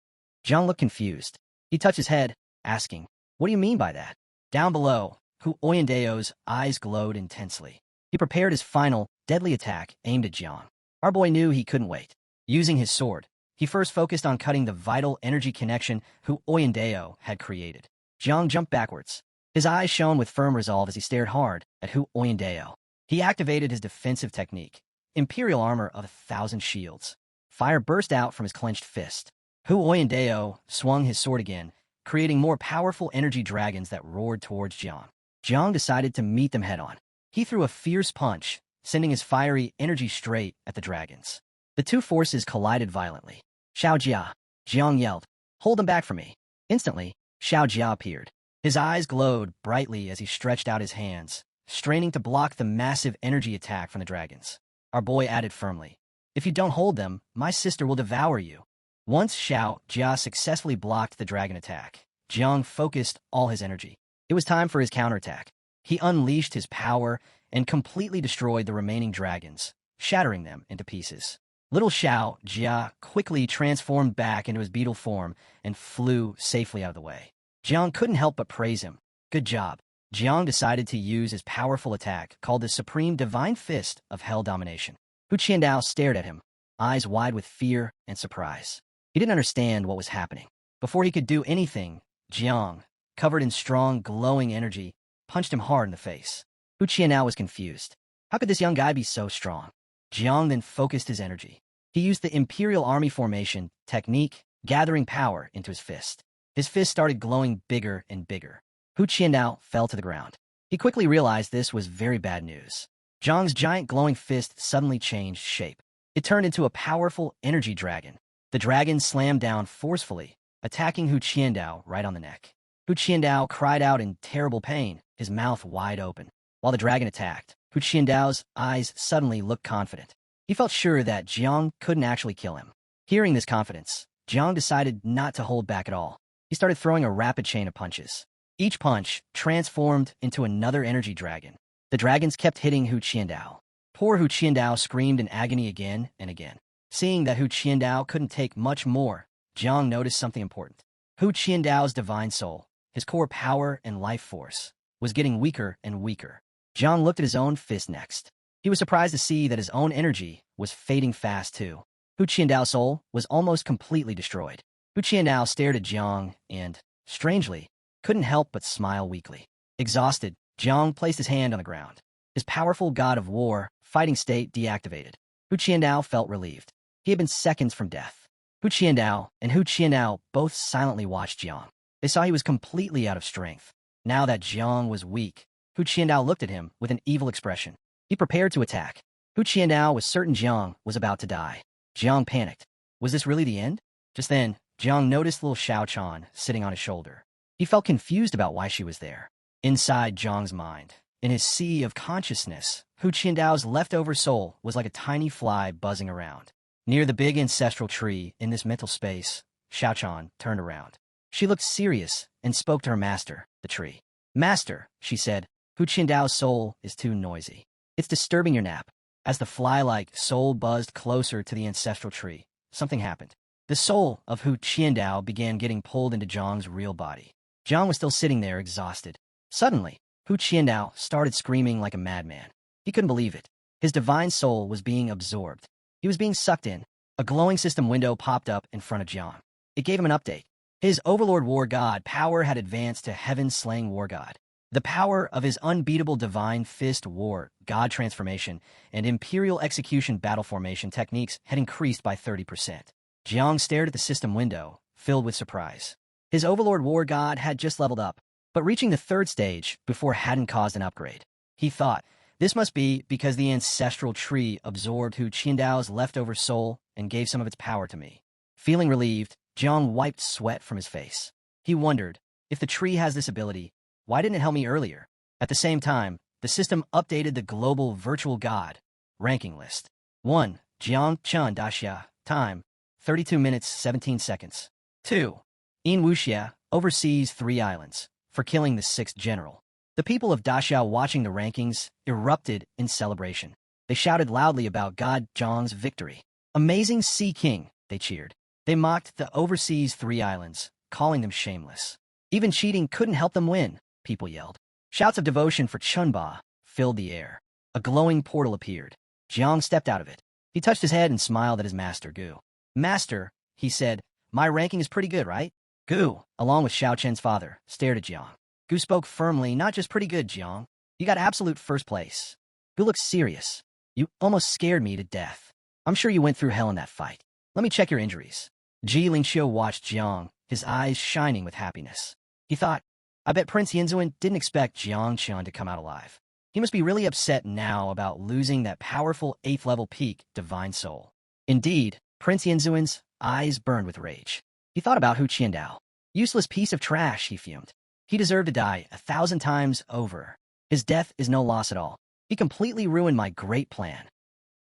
Jiang looked confused. He touched his head, asking, "What do you mean by that?" Down below, Hu Oyendeo's eyes glowed intensely. He prepared his final, deadly attack aimed at Jiang. Our boy knew he couldn't wait. Using his sword, he first focused on cutting the vital energy connection Hu Oyendeo had created. Jiang jumped backwards. His eyes shone with firm resolve as he stared hard at Hu Oyendeo. He activated his defensive technique, Imperial Armor of 1,000 Shields. Fire burst out from his clenched fist. Hu Oyendeo swung his sword again, creating more powerful energy dragons that roared towards Jiang. Jiang decided to meet them head-on. He threw a fierce punch, sending his fiery energy straight at the dragons. The two forces collided violently. "Xiao Jia!" Jiang yelled. "Hold them back for me." Instantly, Xiao Jia appeared. His eyes glowed brightly as he stretched out his hands, straining to block the massive energy attack from the dragons. Our boy added firmly, "If you don't hold them, my sister will devour you." Once Xiao Jia successfully blocked the dragon attack, Jiang focused all his energy. It was time for his counterattack. He unleashed his power and completely destroyed the remaining dragons, shattering them into pieces. Little Xiao Jia quickly transformed back into his beetle form and flew safely out of the way. Jiang couldn't help but praise him. "Good job." Jiang decided to use his powerful attack called the Supreme Divine Fist of Hell Domination. Hu Qiandao stared at him, eyes wide with fear and surprise. He didn't understand what was happening. Before he could do anything, Jiang, covered in strong, glowing energy, punched him hard in the face. Hu Qiandao was confused. How could this young guy be so strong? Jiang then focused his energy. He used the Imperial Army Formation technique, gathering power into his fist. His fist started glowing bigger and bigger. Hu Qiandao fell to the ground. He quickly realized this was very bad news. Jiang's giant glowing fist suddenly changed shape. It turned into a powerful energy dragon. The dragon slammed down forcefully, attacking Hu Qiandao right on the neck. Hu Qiandao cried out in terrible pain, his mouth wide open. While the dragon attacked, Hu Qiandao's eyes suddenly looked confident. He felt sure that Jiang couldn't actually kill him. Hearing this confidence, Jiang decided not to hold back at all. He started throwing a rapid chain of punches. Each punch transformed into another energy dragon. The dragons kept hitting Hu Qiandao. Poor Hu Qiandao screamed in agony again and again. Seeing that Hu Qiandao couldn't take much more, Jiang noticed something important. Hu Qiandao's divine soul, his core power and life force, was getting weaker and weaker. Jiang looked at his own fist next. He was surprised to see that his own energy was fading fast too. Hu Qiandao's soul was almost completely destroyed. Hu Qiandao stared at Jiang and, strangely, couldn't help but smile weakly. Exhausted, Jiang placed his hand on the ground. His powerful god of war, fighting state deactivated. Hu Qiandao felt relieved. He had been seconds from death. Hu Qiandao both silently watched Jiang. They saw he was completely out of strength. Now that Jiang was weak, Hu Qiandao looked at him with an evil expression. He prepared to attack. Hu Qiandao was certain Jiang was about to die. Jiang panicked. Was this really the end? Just then, Jiang noticed little Xiao Chan sitting on his shoulder. He felt confused about why she was there. Inside Jiang's mind, in his sea of consciousness, Hu Qiandao's leftover soul was like a tiny fly buzzing around. Near the big ancestral tree in this mental space, Xiao Chan turned around. She looked serious and spoke to her master, the tree. "Master," she said, "Hu Qiandao's soul is too noisy. It's disturbing your nap." As the fly-like soul buzzed closer to the ancestral tree, something happened. The soul of Hu Qiandao began getting pulled into Jiang's real body. Jiang was still sitting there, exhausted. Suddenly, Hu Qiandao started screaming like a madman. He couldn't believe it. His divine soul was being absorbed. He was being sucked in. A glowing system window popped up in front of Jiang. It gave him an update. His Overlord War God power had advanced to Heaven-Slaying War God. The power of his unbeatable Divine Fist War God transformation and Imperial Execution battle formation techniques had increased by 30%. Jiang stared at the system window, filled with surprise. His Overlord War God had just leveled up, but reaching the 3rd stage before hadn't caused an upgrade. He thought, this must be because the ancestral tree absorbed Hu Qiandao's leftover soul and gave some of its power to me. Feeling relieved, Jiang wiped sweat from his face. He wondered, if the tree has this ability, why didn't it help me earlier? At the same time, the system updated the global virtual god ranking list. 1. Jiang Chun Daxia. Time, 32 minutes, 17 seconds. 2. In Wuxia oversees 3 islands for killing the 6th general. The people of Daxia watching the rankings erupted in celebration. They shouted loudly about God Zhang's victory. Amazing Sea King, they cheered. They mocked the overseas 3 islands, calling them shameless. Even cheating couldn't help them win, people yelled. Shouts of devotion for Chunba filled the air. A glowing portal appeared. Jiang stepped out of it. He touched his head and smiled at his master, Gu. Master, he said, my ranking is pretty good, right? Gu, along with Xiao Chen's father, stared at Jiang. Gu spoke firmly, not just pretty good, Jiang. You got absolute first place. Gu looked serious. You almost scared me to death. I'm sure you went through hell in that fight. Let me check your injuries. Ji Lingqiu watched Jiang, his eyes shining with happiness. He thought, I bet Prince Yinzuan didn't expect Jiang Qian to come out alive. He must be really upset now about losing that powerful 8th-level peak, Divine Soul. Indeed, Prince Yinzuan's eyes burned with rage. He thought about Hu Qiandao. Useless piece of trash, he fumed. He deserved to die 1,000 times over. His death is no loss at all. He completely ruined my great plan.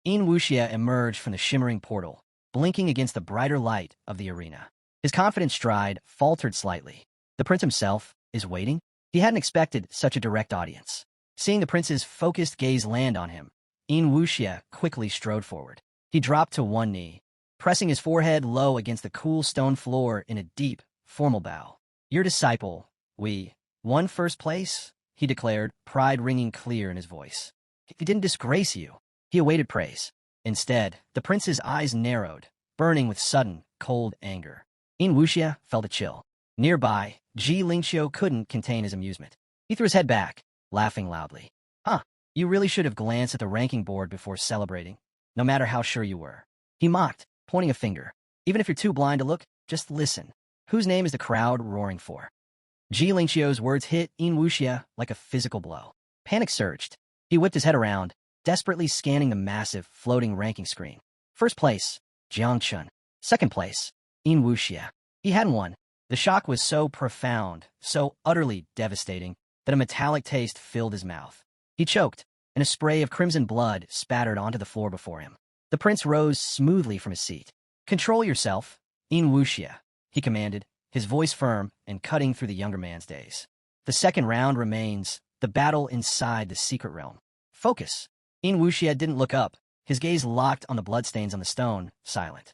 Yin Wuxia emerged from the shimmering portal, blinking against the brighter light of the arena. His confident stride faltered slightly. The prince himself is waiting? He hadn't expected such a direct audience. Seeing the prince's focused gaze land on him, Yin Wuxia quickly strode forward. He dropped to one knee, pressing his forehead low against the cool stone floor in a deep, formal bow. Your disciple, we won first place, he declared, pride ringing clear in his voice. He didn't disgrace you. He awaited praise. Instead, the prince's eyes narrowed, burning with sudden, cold anger. Yin Wuxia felt a chill. Nearby, Ji Lingqiu couldn't contain his amusement. He threw his head back, laughing loudly. Huh, you really should have glanced at the ranking board before celebrating, no matter how sure you were. He mocked, pointing a finger. Even if you're too blind to look, just listen. Whose name is the crowd roaring for? Ji Lingqiu's words hit Yin Wuxia like a physical blow. Panic surged. He whipped his head around, desperately scanning the massive, floating ranking screen. First place, Jiang Chun. Second place, Yin Wuxia. He hadn't won. The shock was so profound, so utterly devastating, that a metallic taste filled his mouth. He choked, and a spray of crimson blood spattered onto the floor before him. The prince rose smoothly from his seat. Control yourself, Yin Wuxia, he commanded, his voice firm and cutting through the younger man's daze. The second round remains, the battle inside the secret realm. Focus. Yin Wuxia didn't look up, his gaze locked on the bloodstains on the stone, silent.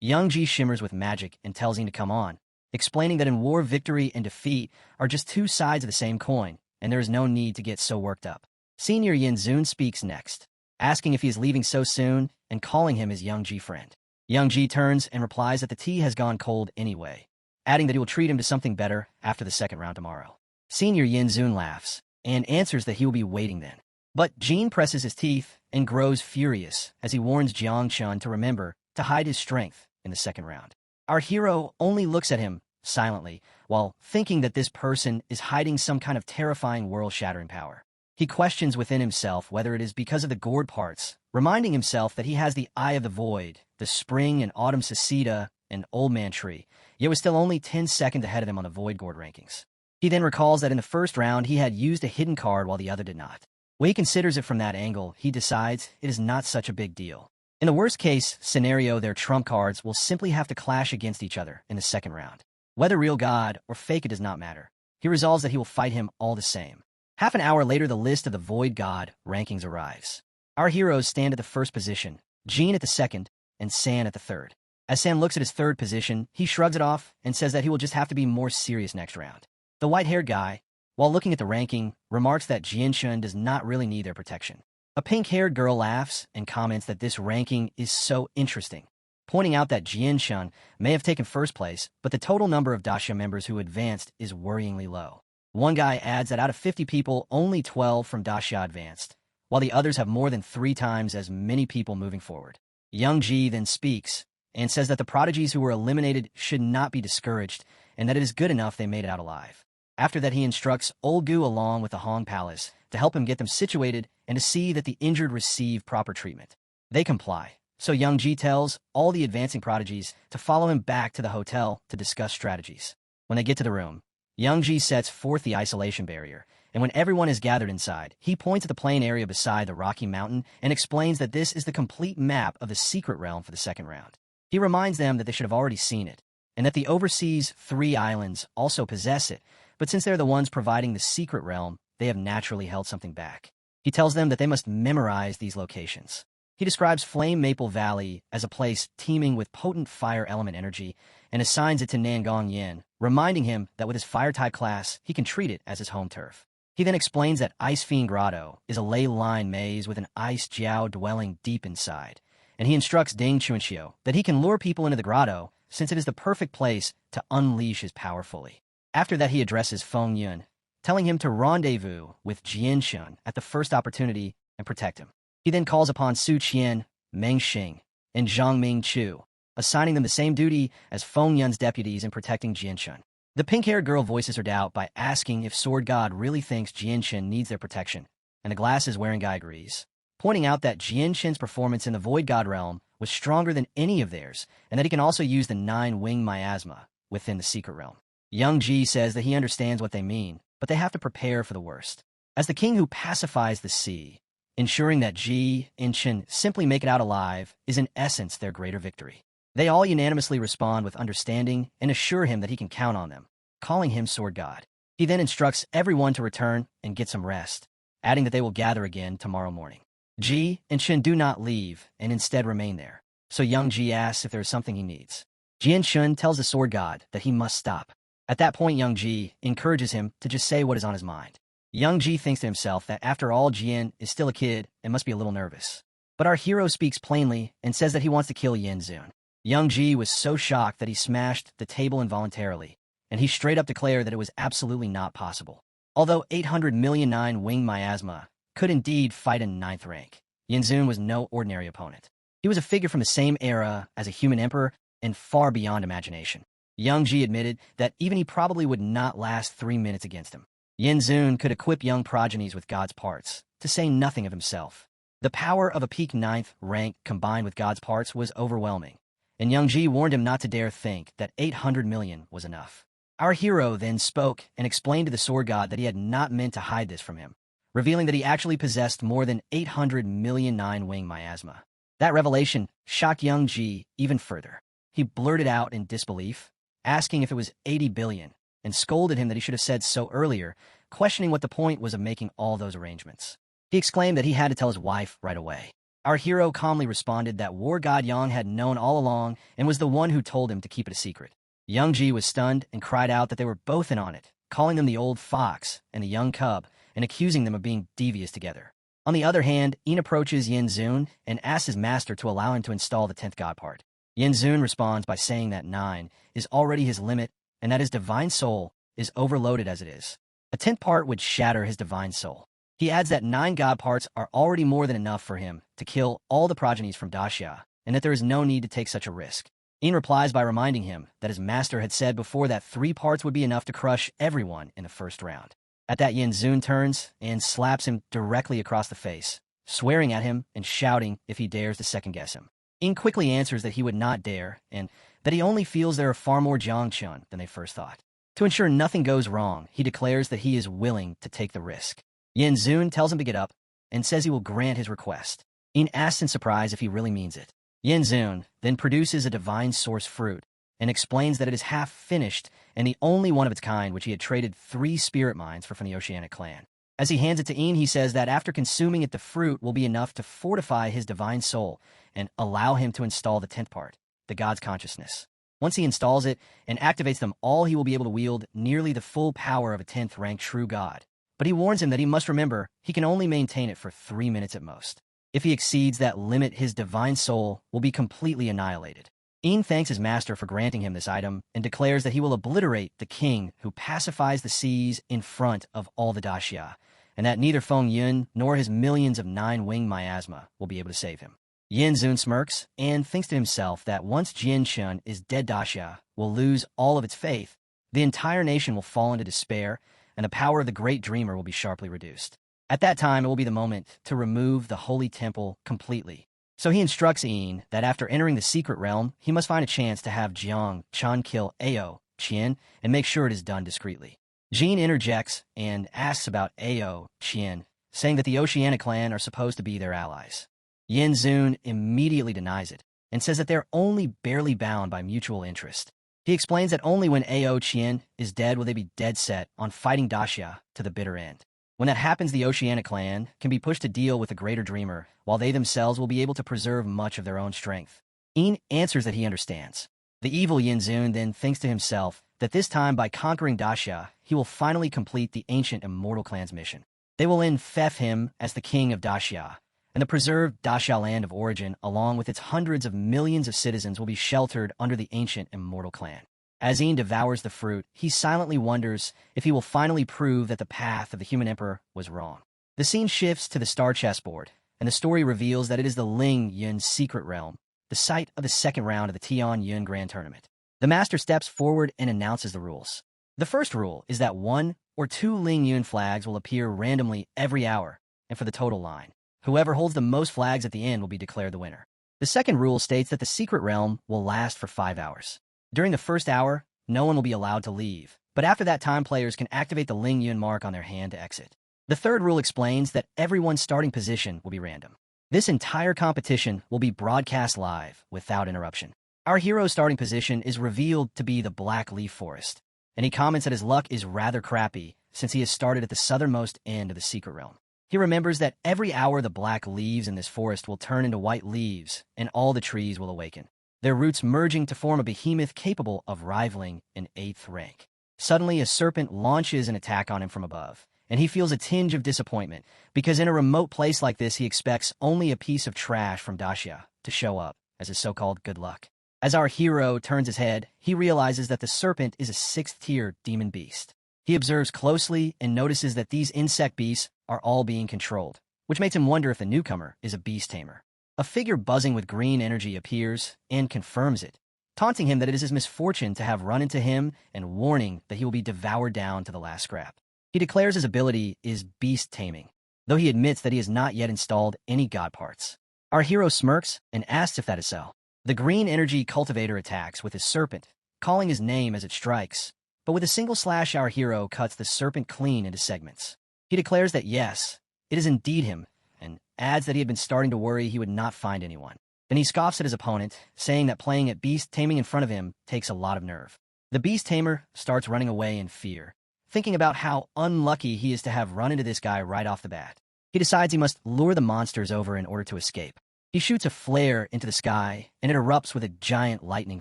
Young Ji shimmers with magic and tells him to come on, explaining that in war, victory and defeat are just 2 sides of the same coin, and there is no need to get so worked up. Senior Yinzun speaks next, asking if he is leaving so soon and calling him his Young Ji friend. Young Ji turns and replies that the tea has gone cold anyway, adding that he will treat him to something better after the second round tomorrow. Senior Yinzun laughs and answers that he will be waiting then. But Jin presses his teeth and grows furious as he warns Jiang Chun to remember to hide his strength in the second round. Our hero only looks at him silently while thinking that this person is hiding some kind of terrifying world-shattering power. He questions within himself whether it is because of the gourd parts, reminding himself that he has the Eye of the Void, the Spring and Autumn Cicada, and Old Man Tree, yet was still only 10 seconds ahead of him on the Void Gourd rankings. He then recalls that in the first round he had used a hidden card while the other did not. When he considers it from that angle, he decides it is not such a big deal. In the worst-case scenario, their trump cards will simply have to clash against each other in the second round. Whether real God or fake it does not matter. He resolves that he will fight him all the same. Half an hour later, the list of the Void God rankings arrives. Our heroes stand at the first position, Jean at the second, and San at the third. As San looks at his third position, he shrugs it off and says that he will just have to be more serious next round. The white-haired guy, while looking at the ranking, remarks that Jianshun does not really need their protection. A pink-haired girl laughs and comments that this ranking is so interesting, pointing out that Jianshun may have taken first place, but the total number of Daxia members who advanced is worryingly low. One guy adds that out of 50 people, only 12 from Daxia advanced, while the others have more than 3 times as many people moving forward. Young Ji then speaks and says that the prodigies who were eliminated should not be discouraged and that it is good enough they made it out alive. After that, he instructs Old Gu along with the Hong Palace to help him get them situated and to see that the injured receive proper treatment. They comply, so Young Ji tells all the advancing prodigies to follow him back to the hotel to discuss strategies. When they get to the room, Young Ji sets forth the isolation barrier, and when everyone is gathered inside, he points at the plain area beside the Rocky Mountain and explains that this is the complete map of the secret realm for the second round. He reminds them that they should have already seen it, and that the overseas 3 islands also possess it, but since they're the ones providing the secret realm, they have naturally held something back. He tells them that they must memorize these locations. He describes Flame Maple Valley as a place teeming with potent fire element energy and assigns it to Nangong Yin, reminding him that with his fire-type class, he can treat it as his home turf. He then explains that Ice Fiend Grotto is a ley-lined maze with an ice jiao dwelling deep inside, and he instructs Ding Chunxiu that he can lure people into the grotto since it is the perfect place to unleash his power fully. After that, he addresses Feng Yun, telling him to rendezvous with Jian Shun at the first opportunity and protect him. He then calls upon Su Qian, Meng Xing, and Zhang Ming Chu, assigning them the same duty as Feng Yun's deputies in protecting Jian Shun. The pink-haired girl voices her doubt by asking if Sword God really thinks Jian Shen needs their protection, and the glasses-wearing guy agrees, pointing out that Jian Shen's performance in the Void God realm was stronger than any of theirs, and that he can also use the 9-wing miasma within the secret realm. Young Ji says that he understands what they mean, but they have to prepare for the worst. As the king who pacifies the sea, ensuring that Ji and Chen simply make it out alive is in essence their greater victory. They all unanimously respond with understanding and assure him that he can count on them, calling him Sword God. He then instructs everyone to return and get some rest, adding that they will gather again tomorrow morning. Ji and Chen do not leave and instead remain there, so young Ji asks if there is something he needs. Jian Shun tells the Sword God that he must stop. At that point, young Ji encourages him to just say what is on his mind. Young Ji thinks to himself that after all, Jian is still a kid and must be a little nervous. But our hero speaks plainly and says that he wants to kill Yin Zun. Young Ji was so shocked that he smashed the table involuntarily, and he straight up declared that it was absolutely not possible. Although 800 million 9-wing miasma could indeed fight in 9th rank, Yin Zun was no ordinary opponent. He was a figure from the same era as a human emperor and far beyond imagination. Young Ji admitted that even he probably would not last 3 minutes against him. Yin Zun could equip young progenies with God's parts, to say nothing of himself. The power of a peak 9th rank combined with God's parts was overwhelming, and Young Ji warned him not to dare think that 800 million was enough. Our hero then spoke and explained to the Sword God that he had not meant to hide this from him, revealing that he actually possessed more than 800 million 9-wing miasma. That revelation shocked Young Ji even further. He blurted out in disbelief, asking if it was 80 billion, and scolded him that he should have said so earlier, questioning what the point was of making all those arrangements. He exclaimed that he had to tell his wife right away. Our hero calmly responded that War God Yang had known all along and was the one who told him to keep it a secret. Young Ji was stunned and cried out that they were both in on it, calling them the old fox and the young cub, and accusing them of being devious together. On the other hand, Yin approaches Yin Zun and asks his master to allow him to install the 10th god part. Yin Zun responds by saying that 9 is already his limit and that his divine soul is overloaded as it is. A 10th part would shatter his divine soul. He adds that 9 god parts are already more than enough for him to kill all the progenies from Daxia, and that there is no need to take such a risk. Yin replies by reminding him that his master had said before that 3 parts would be enough to crush everyone in the first round. At that, Yin Zun turns and slaps him directly across the face, swearing at him and shouting if he dares to second-guess him. Yin quickly answers that he would not dare, and that he only feels there are far more Jiangchun than they first thought. To ensure nothing goes wrong, he declares that he is willing to take the risk. Yin Zun tells him to get up and says he will grant his request. Yin asks in surprise if he really means it. Yin Zun then produces a divine source fruit and explains that it is half finished and the only one of its kind which he had traded 3 spirit mines for from the Oceanic clan. As he hands it to Yin, he says that after consuming it, the fruit will be enough to fortify his divine soul and allow him to install the 10th part, the God's consciousness. Once he installs it and activates them all, he will be able to wield nearly the full power of a 10th rank true god. But he warns him that he must remember he can only maintain it for 3 minutes at most. If he exceeds that limit, his divine soul will be completely annihilated. Yin thanks his master for granting him this item and declares that he will obliterate the king who pacifies the seas in front of all the Daxia, and that neither Feng Yun nor his millions of 9-wing miasma will be able to save him. Yin Zun smirks and thinks to himself that once Jian Shun is dead, Daxia will lose all of its faith, the entire nation will fall into despair, and the power of the great dreamer will be sharply reduced. At that time, it will be the moment to remove the holy temple completely. So he instructs Yin that after entering the secret realm, he must find a chance to have Jiang Chan kill Ao Qian and make sure it is done discreetly. Jin interjects and asks about Ao Qian, saying that the Oceanic clan are supposed to be their allies. Yin Zun immediately denies it and says that they're only barely bound by mutual interest. He explains that only when Ao Qian is dead will they be dead set on fighting Daxia to the bitter end. When that happens, the Oceanic clan can be pushed to deal with the greater dreamer, while they themselves will be able to preserve much of their own strength. Een answers that he understands. The evil Yinzun then thinks to himself that this time, by conquering Daxia, he will finally complete the ancient immortal clan's mission. They will enfeoff him as the king of Daxia, and the preserved Daxia land of origin, along with its hundreds of millions of citizens, will be sheltered under the ancient immortal clan. As Een devours the fruit, he silently wonders if he will finally prove that the path of the human emperor was wrong. The scene shifts to the star chessboard, and the story reveals that it is the Ling Yun secret realm, the site of the second round of the Tian Yun Grand Tournament. The master steps forward and announces the rules. The first rule is that 1 or 2 Ling Yun flags will appear randomly every hour, and for the total line, whoever holds the most flags at the end will be declared the winner. The second rule states that the secret realm will last for 5 hours. During the first hour, no one will be allowed to leave, but after that time, players can activate the Ling Yun mark on their hand to exit. The third rule explains that everyone's starting position will be random. This entire competition will be broadcast live without interruption. Our hero's starting position is revealed to be the Black Leaf Forest, and he comments that his luck is rather crappy since he has started at the southernmost end of the secret realm. He remembers that every hour the black leaves in this forest will turn into white leaves, and all the trees will awaken, their roots merging to form a behemoth capable of rivaling an 8th rank. Suddenly, a serpent launches an attack on him from above, and he feels a tinge of disappointment, because in a remote place like this he expects only a piece of trash from Daxia to show up as his so-called good luck. As our hero turns his head, he realizes that the serpent is a 6th-tier demon beast. He observes closely and notices that these insect beasts are all being controlled, which makes him wonder if the newcomer is a beast tamer. A figure buzzing with green energy appears and confirms it, taunting him that it is his misfortune to have run into him and warning that he will be devoured down to the last scrap. He declares his ability is beast taming, though he admits that he has not yet installed any god parts. Our hero smirks and asks if that is so. The green energy cultivator attacks with his serpent, calling his name as it strikes, but with a single slash our hero cuts the serpent clean into segments. He declares that yes, it is indeed him, and adds that he had been starting to worry he would not find anyone. Then he scoffs at his opponent, saying that playing at beast taming in front of him takes a lot of nerve. The beast tamer starts running away in fear, thinking about how unlucky he is to have run into this guy right off the bat. He decides he must lure the monsters over in order to escape. He shoots a flare into the sky, and it erupts with a giant lightning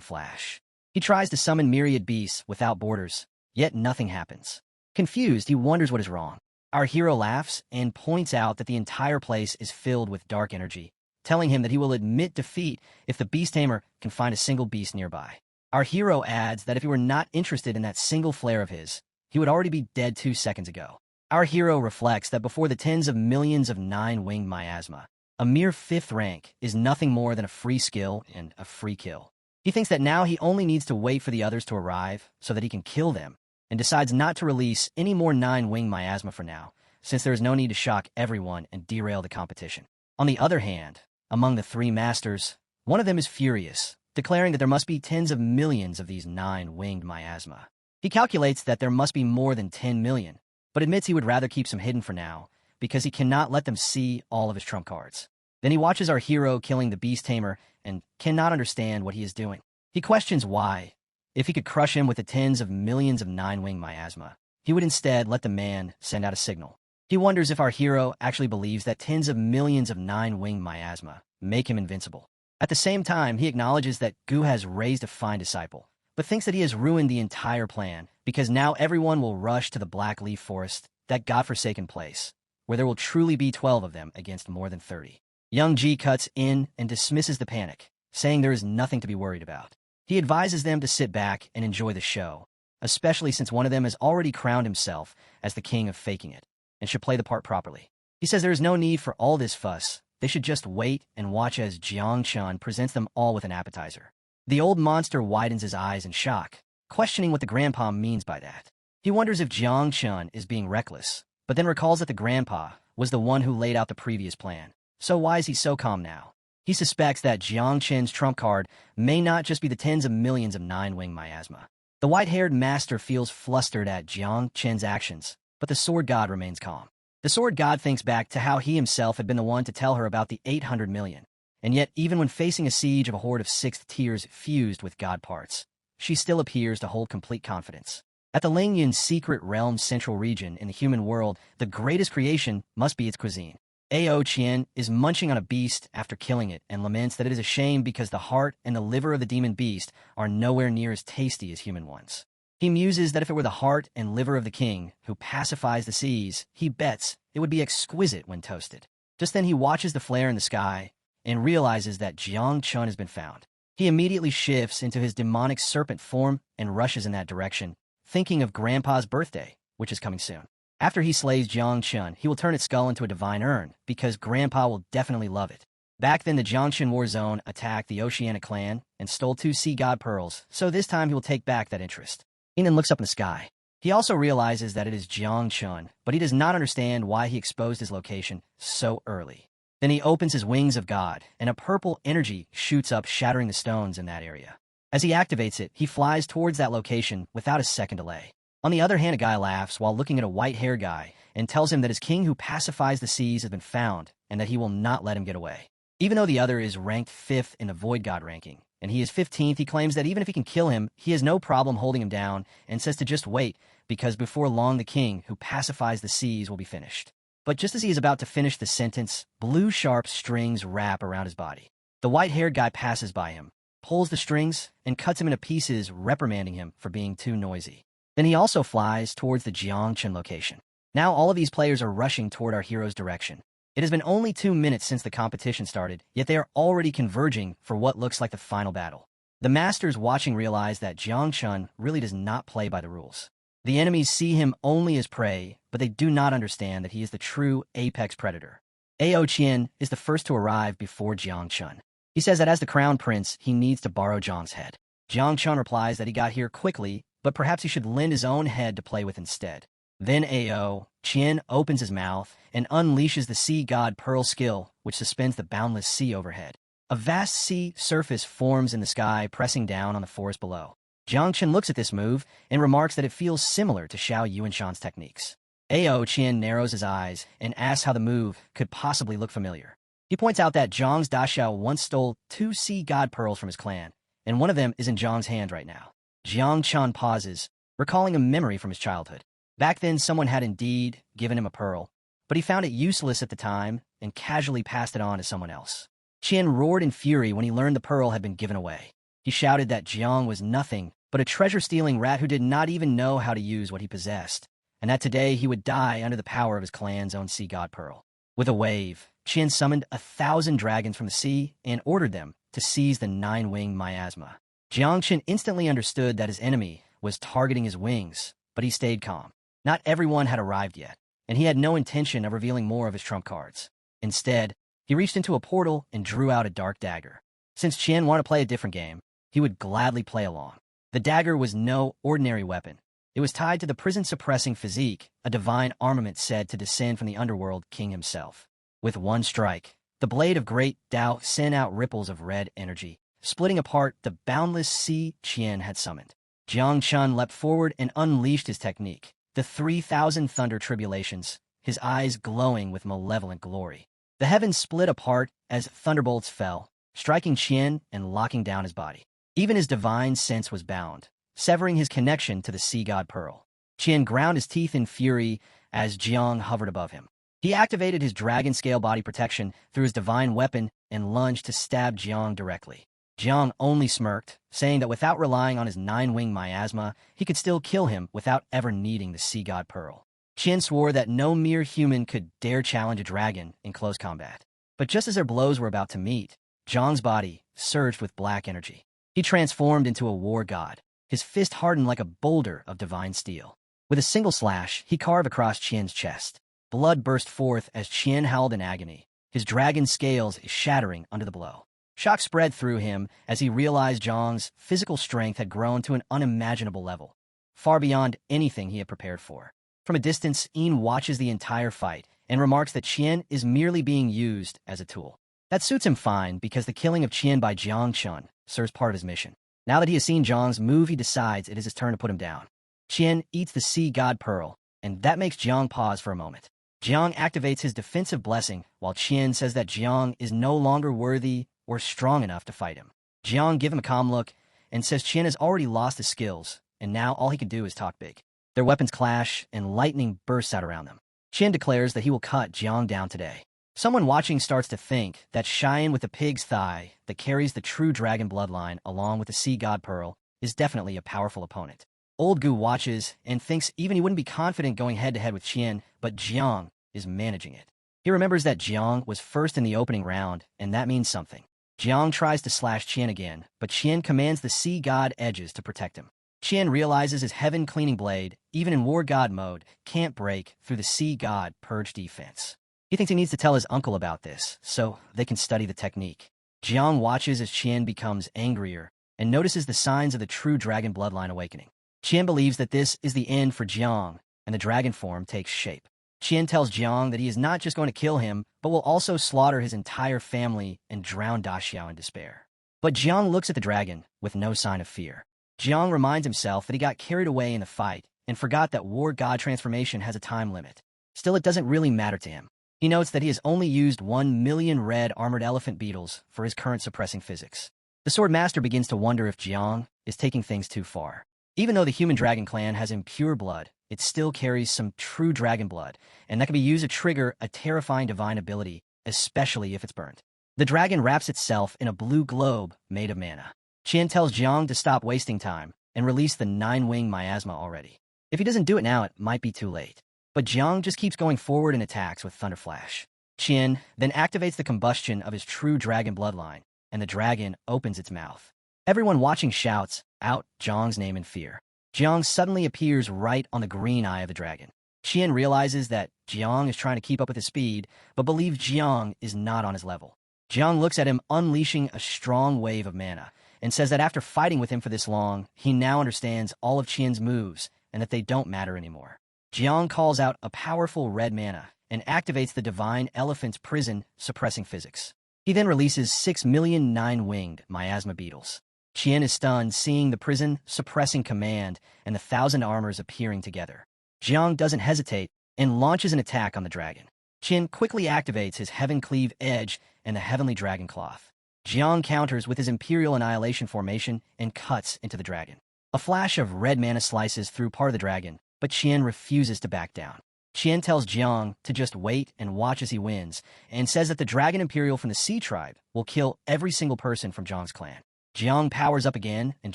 flash. He tries to summon myriad beasts without borders, yet nothing happens. Confused, he wonders what is wrong. Our hero laughs and points out that the entire place is filled with dark energy, telling him that he will admit defeat if the beast tamer can find a single beast nearby. Our hero adds that if he were not interested in that single flare of his, he would already be dead 2 seconds ago. Our hero reflects that before the tens of millions of 9-winged miasma, a mere 5th rank is nothing more than a free skill and a free kill. He thinks that now he only needs to wait for the others to arrive so that he can kill them, and decides not to release any more 9-winged miasma for now, since there is no need to shock everyone and derail the competition. On the other hand, among the 3 masters, one of them is furious, declaring that there must be tens of millions of these 9-winged miasma. He calculates that there must be more than 10 million, but admits he would rather keep some hidden for now, because he cannot let them see all of his trump cards. Then he watches our hero killing the beast tamer and cannot understand what he is doing. He questions why, if he could crush him with the tens of millions of 9-winged miasma, he would instead let the man send out a signal. He wonders if our hero actually believes that tens of millions of 9-winged miasma make him invincible. At the same time, he acknowledges that Gu has raised a fine disciple, but thinks that he has ruined the entire plan, because now everyone will rush to the Black Leaf Forest, that godforsaken place, where there will truly be 12 of them against more than 30. Young Ji cuts in and dismisses the panic, saying there is nothing to be worried about. He advises them to sit back and enjoy the show, especially since one of them has already crowned himself as the king of faking it, and should play the part properly. He says there is no need for all this fuss. They should just wait and watch as Jiang Chun presents them all with an appetizer. The old monster widens his eyes in shock, questioning what the grandpa means by that. He wonders if Jiang Chun is being reckless, but then recalls that the grandpa was the one who laid out the previous plan. So why is he so calm now? He suspects that Jiang Chen's trump card may not just be the tens of millions of 9-winged miasma. The white-haired master feels flustered at Jiang Chen's actions, but the sword god remains calm. The sword god thinks back to how he himself had been the one to tell her about the 800 million, and yet even when facing a siege of a horde of 6th tiers fused with god parts, she still appears to hold complete confidence. At the Lingyun secret realm's central region in the human world, the greatest creation must be its cuisine. Ao Qian is munching on a beast after killing it and laments that it is a shame because the heart and the liver of the demon beast are nowhere near as tasty as human ones. He muses that if it were the heart and liver of the king, who pacifies the seas, he bets it would be exquisite when toasted. Just then he watches the flare in the sky and realizes that Jiang Chun has been found. He immediately shifts into his demonic serpent form and rushes in that direction, thinking of Grandpa's birthday, which is coming soon. After he slays Jiang Chun, he will turn its skull into a divine urn, because Grandpa will definitely love it. Back then, the Jiangxin War Zone attacked the Oceanic clan and stole 2 sea god pearls, so this time he will take back that interest. Enan looks up in the sky. He also realizes that it is Jiang Chun, but he does not understand why he exposed his location so early. Then he opens his wings of God, and a purple energy shoots up, shattering the stones in that area. As he activates it, he flies towards that location without a second delay. On the other hand, a guy laughs while looking at a white-haired guy and tells him that his king who pacifies the seas has been found and that he will not let him get away. Even though the other is ranked 5th in the Void God ranking, and he is 15th, he claims that even if he can kill him, he has no problem holding him down and says to just wait, because before long the king who pacifies the seas will be finished. But just as he is about to finish the sentence, blue sharp strings wrap around his body. The white-haired guy passes by him, pulls the strings, and cuts him into pieces, reprimanding him for being too noisy. Then he also flies towards the Jiangchen location. Now all of these players are rushing toward our hero's direction. It has been only 2 minutes since the competition started, yet they are already converging for what looks like the final battle. The masters watching realize that Jiang Chun really does not play by the rules. The enemies see him only as prey, but they do not understand that he is the true apex predator. Ao Qian is the first to arrive before Jiang Chun. He says that as the crown prince, he needs to borrow Jiang's head. Jiang Chun replies that he got here quickly, but perhaps he should lend his own head to play with instead. Then Ao Qian opens his mouth and unleashes the sea god pearl skill, which suspends the boundless sea overhead. A vast sea surface forms in the sky, pressing down on the forest below. Jiang Chen looks at this move and remarks that it feels similar to Xiao Yuanshan's techniques. Ao Qian narrows his eyes and asks how the move could possibly look familiar. He points out that Zhang's Daxiao once stole 2 sea god pearls from his clan, and one of them is in Zhang's hand right now. Jiang Chan pauses, recalling a memory from his childhood. Back then, someone had indeed given him a pearl, but he found it useless at the time and casually passed it on to someone else. Qian roared in fury when he learned the pearl had been given away. He shouted that Jiang was nothing but a treasure-stealing rat who did not even know how to use what he possessed, and that today he would die under the power of his clan's own sea god pearl. With a wave, Qian summoned 1,000 dragons from the sea and ordered them to seize the 9-winged miasma. Jiang Chen instantly understood that his enemy was targeting his wings, but he stayed calm. Not everyone had arrived yet, and he had no intention of revealing more of his trump cards. Instead, he reached into a portal and drew out a dark dagger. Since Qian wanted to play a different game, he would gladly play along. The dagger was no ordinary weapon. It was tied to the prison-suppressing physique, a divine armament said to descend from the underworld king himself. With one strike, the blade of great Tao sent out ripples of red energy, splitting apart the boundless sea Qian had summoned. Jiang Chun leapt forward and unleashed his technique, the 3,000 thunder tribulations, his eyes glowing with malevolent glory. The heavens split apart as thunderbolts fell, striking Qian and locking down his body. Even his divine sense was bound, severing his connection to the sea god pearl. Qian ground his teeth in fury as Jiang hovered above him. He activated his dragon-scale body protection through his divine weapon and lunged to stab Jiang directly. Jiang only smirked, saying that without relying on his 9-winged miasma, he could still kill him without ever needing the sea god pearl. Qian swore that no mere human could dare challenge a dragon in close combat. But just as their blows were about to meet, Jiang's body surged with black energy. He transformed into a war god, his fist hardened like a boulder of divine steel. With a single slash, he carved across Qian's chest. Blood burst forth as Qian howled in agony, his dragon scales shattering under the blow. Shock spread through him as he realized Zhang's physical strength had grown to an unimaginable level, far beyond anything he had prepared for. From a distance, Yin watches the entire fight and remarks that Qian is merely being used as a tool. That suits him fine because the killing of Qian by Jiang Chun serves part of his mission. Now that he has seen Zhang's move, he decides it is his turn to put him down. Qian eats the sea god pearl, and that makes Jiang pause for a moment. Jiang activates his defensive blessing, while Qian says that Jiang is no longer worthy or strong enough to fight him. Jiang gives him a calm look and says Qian has already lost his skills, and now all he can do is talk big. Their weapons clash, and lightning bursts out around them. Qian declares that he will cut Jiang down today. Someone watching starts to think that Cheyenne with the pig's thigh that carries the true dragon bloodline along with the sea god pearl is definitely a powerful opponent. Old Gu watches and thinks even he wouldn't be confident going head-to-head with Qian, but Jiang is managing it. He remembers that Jiang was first in the opening round, and that means something. Jiang tries to slash Qian again, but Qian commands the sea god edges to protect him. Qian realizes his heaven-cleaning blade, even in war god mode, can't break through the sea god purge defense. He thinks he needs to tell his uncle about this, so they can study the technique. Jiang watches as Qian becomes angrier and notices the signs of the true dragon bloodline awakening. Qian believes that this is the end for Jiang, and the dragon form takes shape. Qian tells Jiang that he is not just going to kill him, but will also slaughter his entire family and drown Da Xiao in despair. But Jiang looks at the dragon with no sign of fear. Jiang reminds himself that he got carried away in the fight and forgot that war god transformation has a time limit. Still, it doesn't really matter to him. He notes that he has only used 1 million red armored elephant beetles for his current suppressing physics. The Sword Master begins to wonder if Jiang is taking things too far. Even though the human dragon clan has impure blood, it still carries some true dragon blood, and that can be used to trigger a terrifying divine ability, especially if it's burnt. The dragon wraps itself in a blue globe made of mana. Qian tells Jiang to stop wasting time and release the 9-wing miasma already. If he doesn't do it now, it might be too late. But Jiang just keeps going forward and attacks with Thunder Flash. Qian then activates the combustion of his true dragon bloodline, and the dragon opens its mouth. Everyone watching shouts out Jiang's name in fear. Jiang suddenly appears right on the green eye of the dragon. Qian realizes that Jiang is trying to keep up with his speed, but believes Jiang is not on his level. Jiang looks at him, unleashing a strong wave of mana, and says that after fighting with him for this long, he now understands all of Qian's moves and that they don't matter anymore. Jiang calls out a powerful red mana and activates the divine elephant's prison, suppressing physics. He then releases 6 million 9-winged miasma beetles. Qian is stunned, seeing the prison suppressing command and the 1,000 armors appearing together. Jiang doesn't hesitate and launches an attack on the dragon. Qian quickly activates his Heaven Cleave Edge and the Heavenly Dragon Cloth. Jiang counters with his Imperial Annihilation formation and cuts into the dragon. A flash of red mana slices through part of the dragon, but Qian refuses to back down. Qian tells Jiang to just wait and watch as he wins, and says that the Dragon Imperial from the Sea Tribe will kill every single person from Jiang's clan. Jiang powers up again and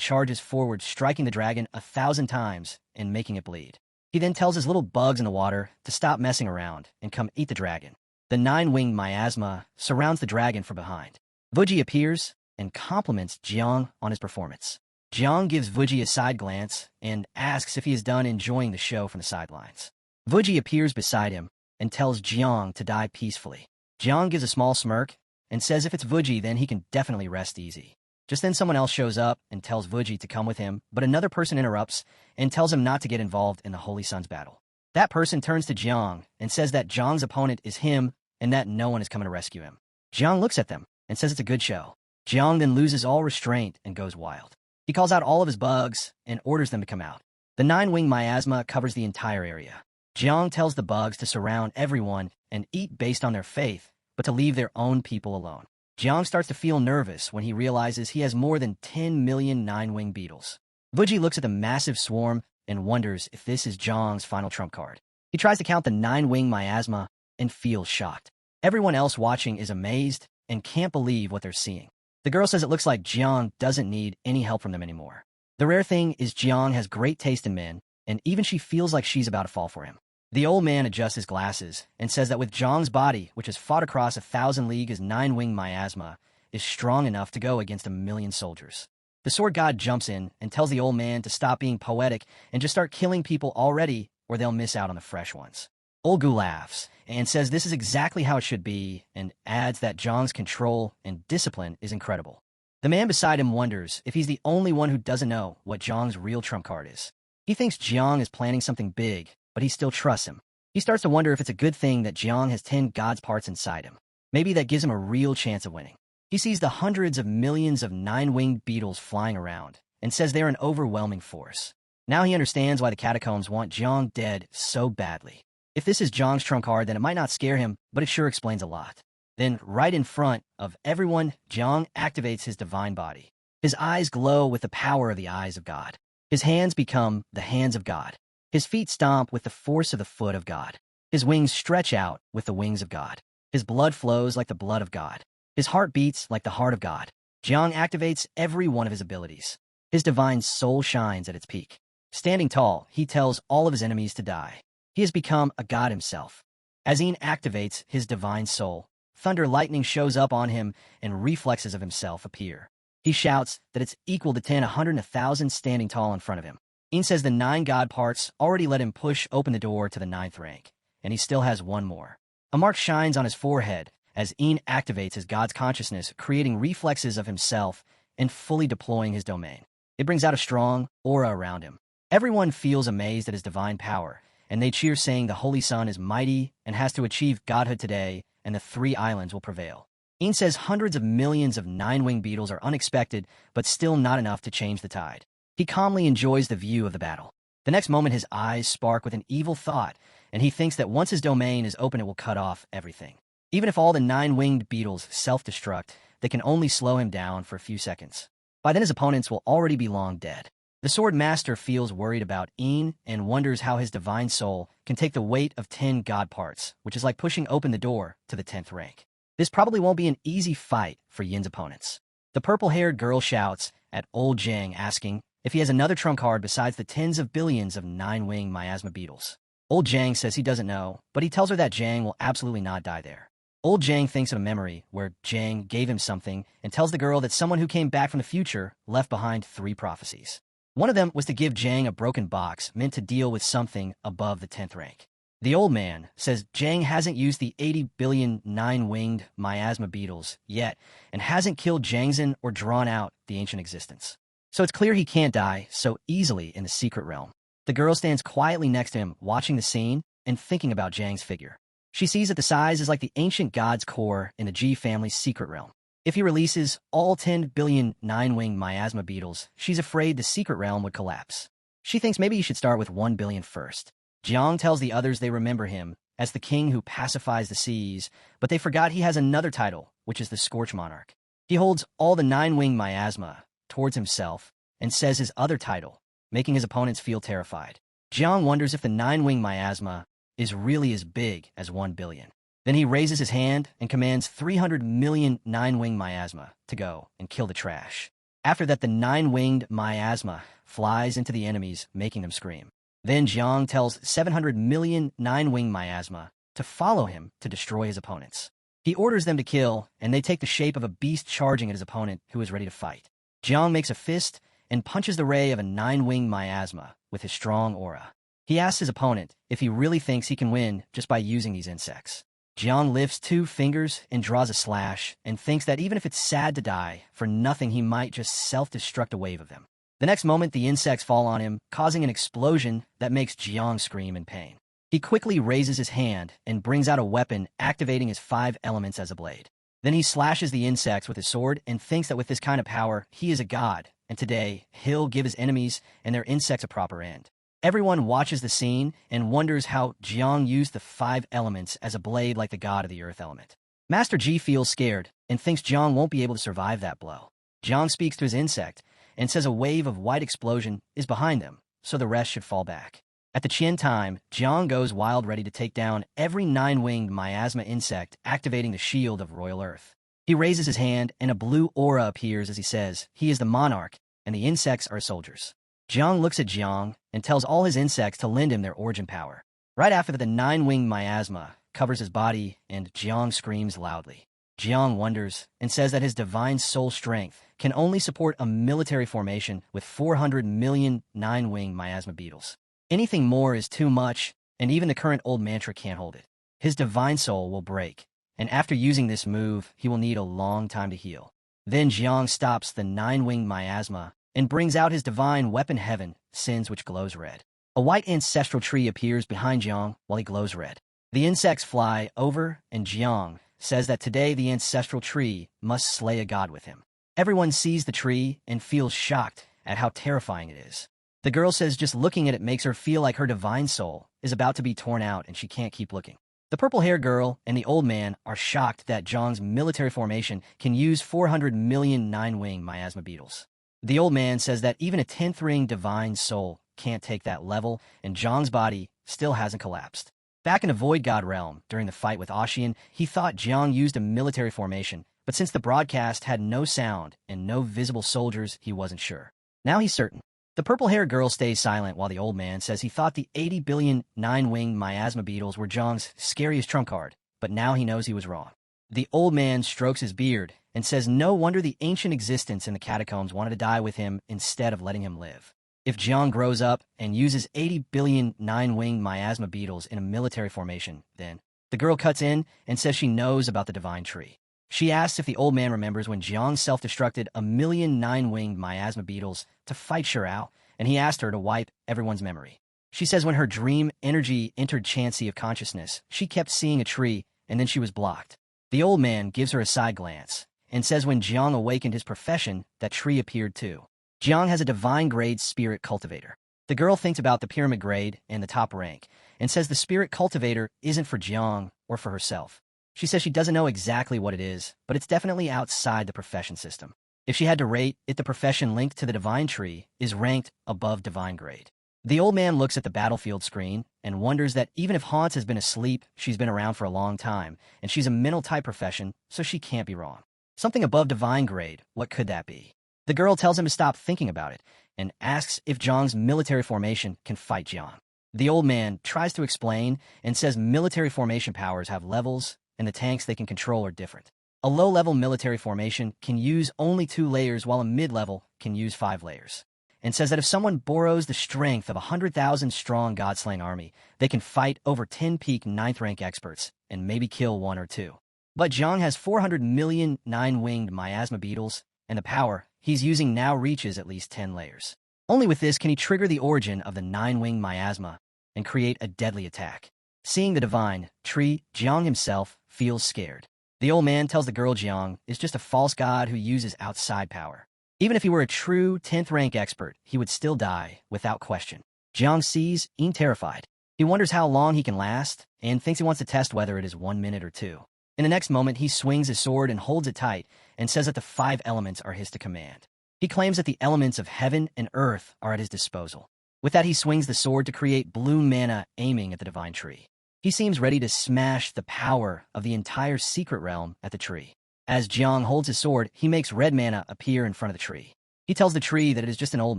charges forward, striking the dragon 1,000 times and making it bleed. He then tells his little bugs in the water to stop messing around and come eat the dragon. The 9-winged miasma surrounds the dragon from behind. Vuji appears and compliments Jiang on his performance. Jiang gives Vuji a side glance and asks if he is done enjoying the show from the sidelines. Vuji appears beside him and tells Jiang to die peacefully. Jiang gives a small smirk and says if it's Vuji, then he can definitely rest easy. Just then someone else shows up and tells Vuji to come with him, but another person interrupts and tells him not to get involved in the Holy Sun's battle. That person turns to Jiang and says that Jiang's opponent is him and that no one is coming to rescue him. Jiang looks at them and says it's a good show. Jiang then loses all restraint and goes wild. He calls out all of his bugs and orders them to come out. The 9-winged miasma covers the entire area. Jiang tells the bugs to surround everyone and eat based on their faith, but to leave their own people alone. Jiang starts to feel nervous when he realizes he has more than 10 million 9-winged beetles. Vuji looks at the massive swarm and wonders if this is Jiang's final trump card. He tries to count the 9-winged miasma and feels shocked. Everyone else watching is amazed and can't believe what they're seeing. The girl says it looks like Jiang doesn't need any help from them anymore. The rare thing is Jiang has great taste in men, and even she feels like she's about to fall for him. The old man adjusts his glasses and says that with Jiang's body, which has fought across 1,000 leagues as 9-winged miasma, is strong enough to go against 1,000,000 soldiers. The sword god jumps in and tells the old man to stop being poetic and just start killing people already, or they'll miss out on the fresh ones. Old Gu laughs and says this is exactly how it should be, and adds that Jiang's control and discipline is incredible. The man beside him wonders if he's the only one who doesn't know what Jiang's real trump card is. He thinks Jiang is planning something big, but he still trusts him. He starts to wonder if it's a good thing that Jiang has 10 God's parts inside him. Maybe that gives him a real chance of winning. He sees the hundreds of millions of 9-winged beetles flying around and says they're an overwhelming force. Now he understands why the catacombs want Jiang dead so badly. If this is Jiang's trump card, then it might not scare him, but it sure explains a lot. Then, right in front of everyone, Jiang activates his divine body. His eyes glow with the power of the eyes of God. His hands become the hands of God. His feet stomp with the force of the foot of God. His wings stretch out with the wings of God. His blood flows like the blood of God. His heart beats like the heart of God. Jiang activates every one of his abilities. His divine soul shines at its peak. Standing tall, he tells all of his enemies to die. He has become a god himself. As Yin activates his divine soul, thunder lightning shows up on him and reflexes of himself appear. He shouts that it's equal to 10, 100, 1,000 standing tall in front of him. Yin says the 9 god parts already let him push open the door to the 9th rank, and he still has one more. A mark shines on his forehead as Yin activates his god's consciousness, creating reflexes of himself and fully deploying his domain. It brings out a strong aura around him. Everyone feels amazed at his divine power, and they cheer saying the Holy Sun is mighty and has to achieve godhood today, and the 3 islands will prevail. Yin says hundreds of millions of 9-winged beetles are unexpected, but still not enough to change the tide. He calmly enjoys the view of the battle. The next moment his eyes spark with an evil thought, and he thinks that once his domain is open it will cut off everything. Even if all the 9-winged beetles self-destruct, they can only slow him down for a few seconds. By then his opponents will already be long dead. The Sword Master feels worried about Yin and wonders how his divine soul can take the weight of 10 god parts, which is like pushing open the door to the 10th rank. This probably won't be an easy fight for Yin's opponents. The purple-haired girl shouts at old Zhang, asking if he has another trump card besides the tens of billions of 9-winged miasma beetles. Old Zhang says he doesn't know, but he tells her that Zhang will absolutely not die there. Old Zhang thinks of a memory where Zhang gave him something and tells the girl that someone who came back from the future left behind 3 prophecies. One of them was to give Zhang a broken box meant to deal with something above the 10th rank. The old man says Zhang hasn't used the 80 billion 9-winged miasma beetles yet and hasn't killed Zhangzhen or drawn out the ancient existence. So it's clear he can't die so easily in the secret realm. The girl stands quietly next to him, watching the scene and thinking about Zhang's figure. She sees that the size is like the ancient god's core in the Ji family's secret realm. If he releases all 10 billion 9-winged miasma beetles, she's afraid the secret realm would collapse. She thinks maybe he should start with 1 billion first. Jiang tells the others they remember him as the king who pacifies the seas, but they forgot he has another title, which is the Scorch Monarch. He holds all the 9-winged miasma towards himself and says his other title, making his opponents feel terrified. Jiang wonders if the 9-winged miasma is really as big as 1 billion. Then he raises his hand and commands 300 million 9-winged miasma to go and kill the trash. After that, the 9-winged miasma flies into the enemies, making them scream. Then Jiang tells 700 million 9-winged miasma to follow him to destroy his opponents. He orders them to kill, and they take the shape of a beast charging at his opponent who is ready to fight. Jiang makes a fist and punches the ray of a 9-winged miasma with his strong aura. He asks his opponent if he really thinks he can win just by using these insects. Jiang lifts 2 fingers and draws a slash and thinks that even if it's sad to die, for nothing he might just self-destruct a wave of them. The next moment, the insects fall on him, causing an explosion that makes Jiang scream in pain. He quickly raises his hand and brings out a weapon, activating his 5 elements as a blade. Then he slashes the insects with his sword and thinks that with this kind of power, he is a god, and today, he'll give his enemies and their insects a proper end. Everyone watches the scene and wonders how Jiang used the 5 elements as a blade like the god of the earth element. Master Ji feels scared and thinks Jiang won't be able to survive that blow. Jiang speaks to his insect and says a wave of white explosion is behind them, so the rest should fall back. At the Qian time, Jiang goes wild, ready to take down every 9-winged miasma insect, activating the shield of royal earth. He raises his hand and a blue aura appears as he says he is the monarch and the insects are soldiers. Jiang looks at Jiang and tells all his insects to lend him their origin power. Right after that, the 9-winged miasma covers his body and Jiang screams loudly. Jiang wonders and says that his divine soul strength can only support a military formation with 400 million 9-winged miasma beetles. Anything more is too much, and even the current old mantra can't hold it. His divine soul will break, and after using this move, he will need a long time to heal. Then Jiang stops the 9-winged miasma and brings out his divine weapon Heaven, Sins, which glows red. A white ancestral tree appears behind Jiang while he glows red. The insects fly over, and Jiang says that today the ancestral tree must slay a god with him. Everyone sees the tree and feels shocked at how terrifying it is. The girl says just looking at it makes her feel like her divine soul is about to be torn out and she can't keep looking. The purple-haired girl and the old man are shocked that Jiang's military formation can use 400 million 9-winged miasma beetles. The old man says that even a 10th ring divine soul can't take that level, and Jiang's body still hasn't collapsed. Back in the Void God realm, during the fight with Ashian, he thought Jiang used a military formation, but since the broadcast had no sound and no visible soldiers, he wasn't sure. Now he's certain. The purple-haired girl stays silent while the old man says he thought the 80 billion nine-winged miasma beetles were Jiang's scariest trump card, but now he knows he was wrong. The old man strokes his beard and says no wonder the ancient existence in the catacombs wanted to die with him instead of letting him live. If Jiang grows up and uses 80 billion nine-winged miasma beetles in a military formation, then the girl cuts in and says she knows about the divine tree. She asks if the old man remembers when Jiang self-destructed 1,000,000 nine-winged miasma beetles to fight Shirao, and he asked her to wipe everyone's memory. She says when her dream energy entered Chansey of consciousness, she kept seeing a tree, and then she was blocked. The old man gives her a side glance and says when Jiang awakened his profession, that tree appeared too. Jiang has a divine grade spirit cultivator. The girl thinks about the pyramid grade and the top rank and says the spirit cultivator isn't for Jiang or for herself. She says she doesn't know exactly what it is, but it's definitely outside the profession system. If she had to rate it, the profession linked to the divine tree is ranked above divine grade. The old man looks at the battlefield screen and wonders that even if Hans has been asleep, she's been around for a long time, and she's a mental-type profession, so she can't be wrong. Something above divine grade, what could that be? The girl tells him to stop thinking about it and asks if Jiang's military formation can fight Jiang. The old man tries to explain and says military formation powers have levels, and the tanks they can control are different. A low-level military formation can use only 2 layers, while a mid-level can use 5 layers, and says that if someone borrows the strength of a 100,000-strong God-slaying army, they can fight over 10 peak 9th-rank experts and maybe kill 1 or 2. But Jiang has 400 million nine-winged miasma beetles, and the power he's using now reaches at least 10 layers. Only with this can he trigger the origin of the 9-winged miasma and create a deadly attack. Seeing the divine tree, Jiang himself feels scared. The old man tells the girl Jiang is just a false god who uses outside power. Even if he were a true 10th-rank expert, he would still die without question. Jiang sees Yin terrified. He wonders how long he can last and thinks he wants to test whether it is 1 minute or 2. In the next moment, he swings his sword and holds it tight and says that the 5 elements are his to command. He claims that the elements of heaven and earth are at his disposal. With that, he swings the sword to create blue mana aiming at the divine tree. He seems ready to smash the power of the entire secret realm at the tree. As Jiang holds his sword, he makes red mana appear in front of the tree. He tells the tree that it is just an old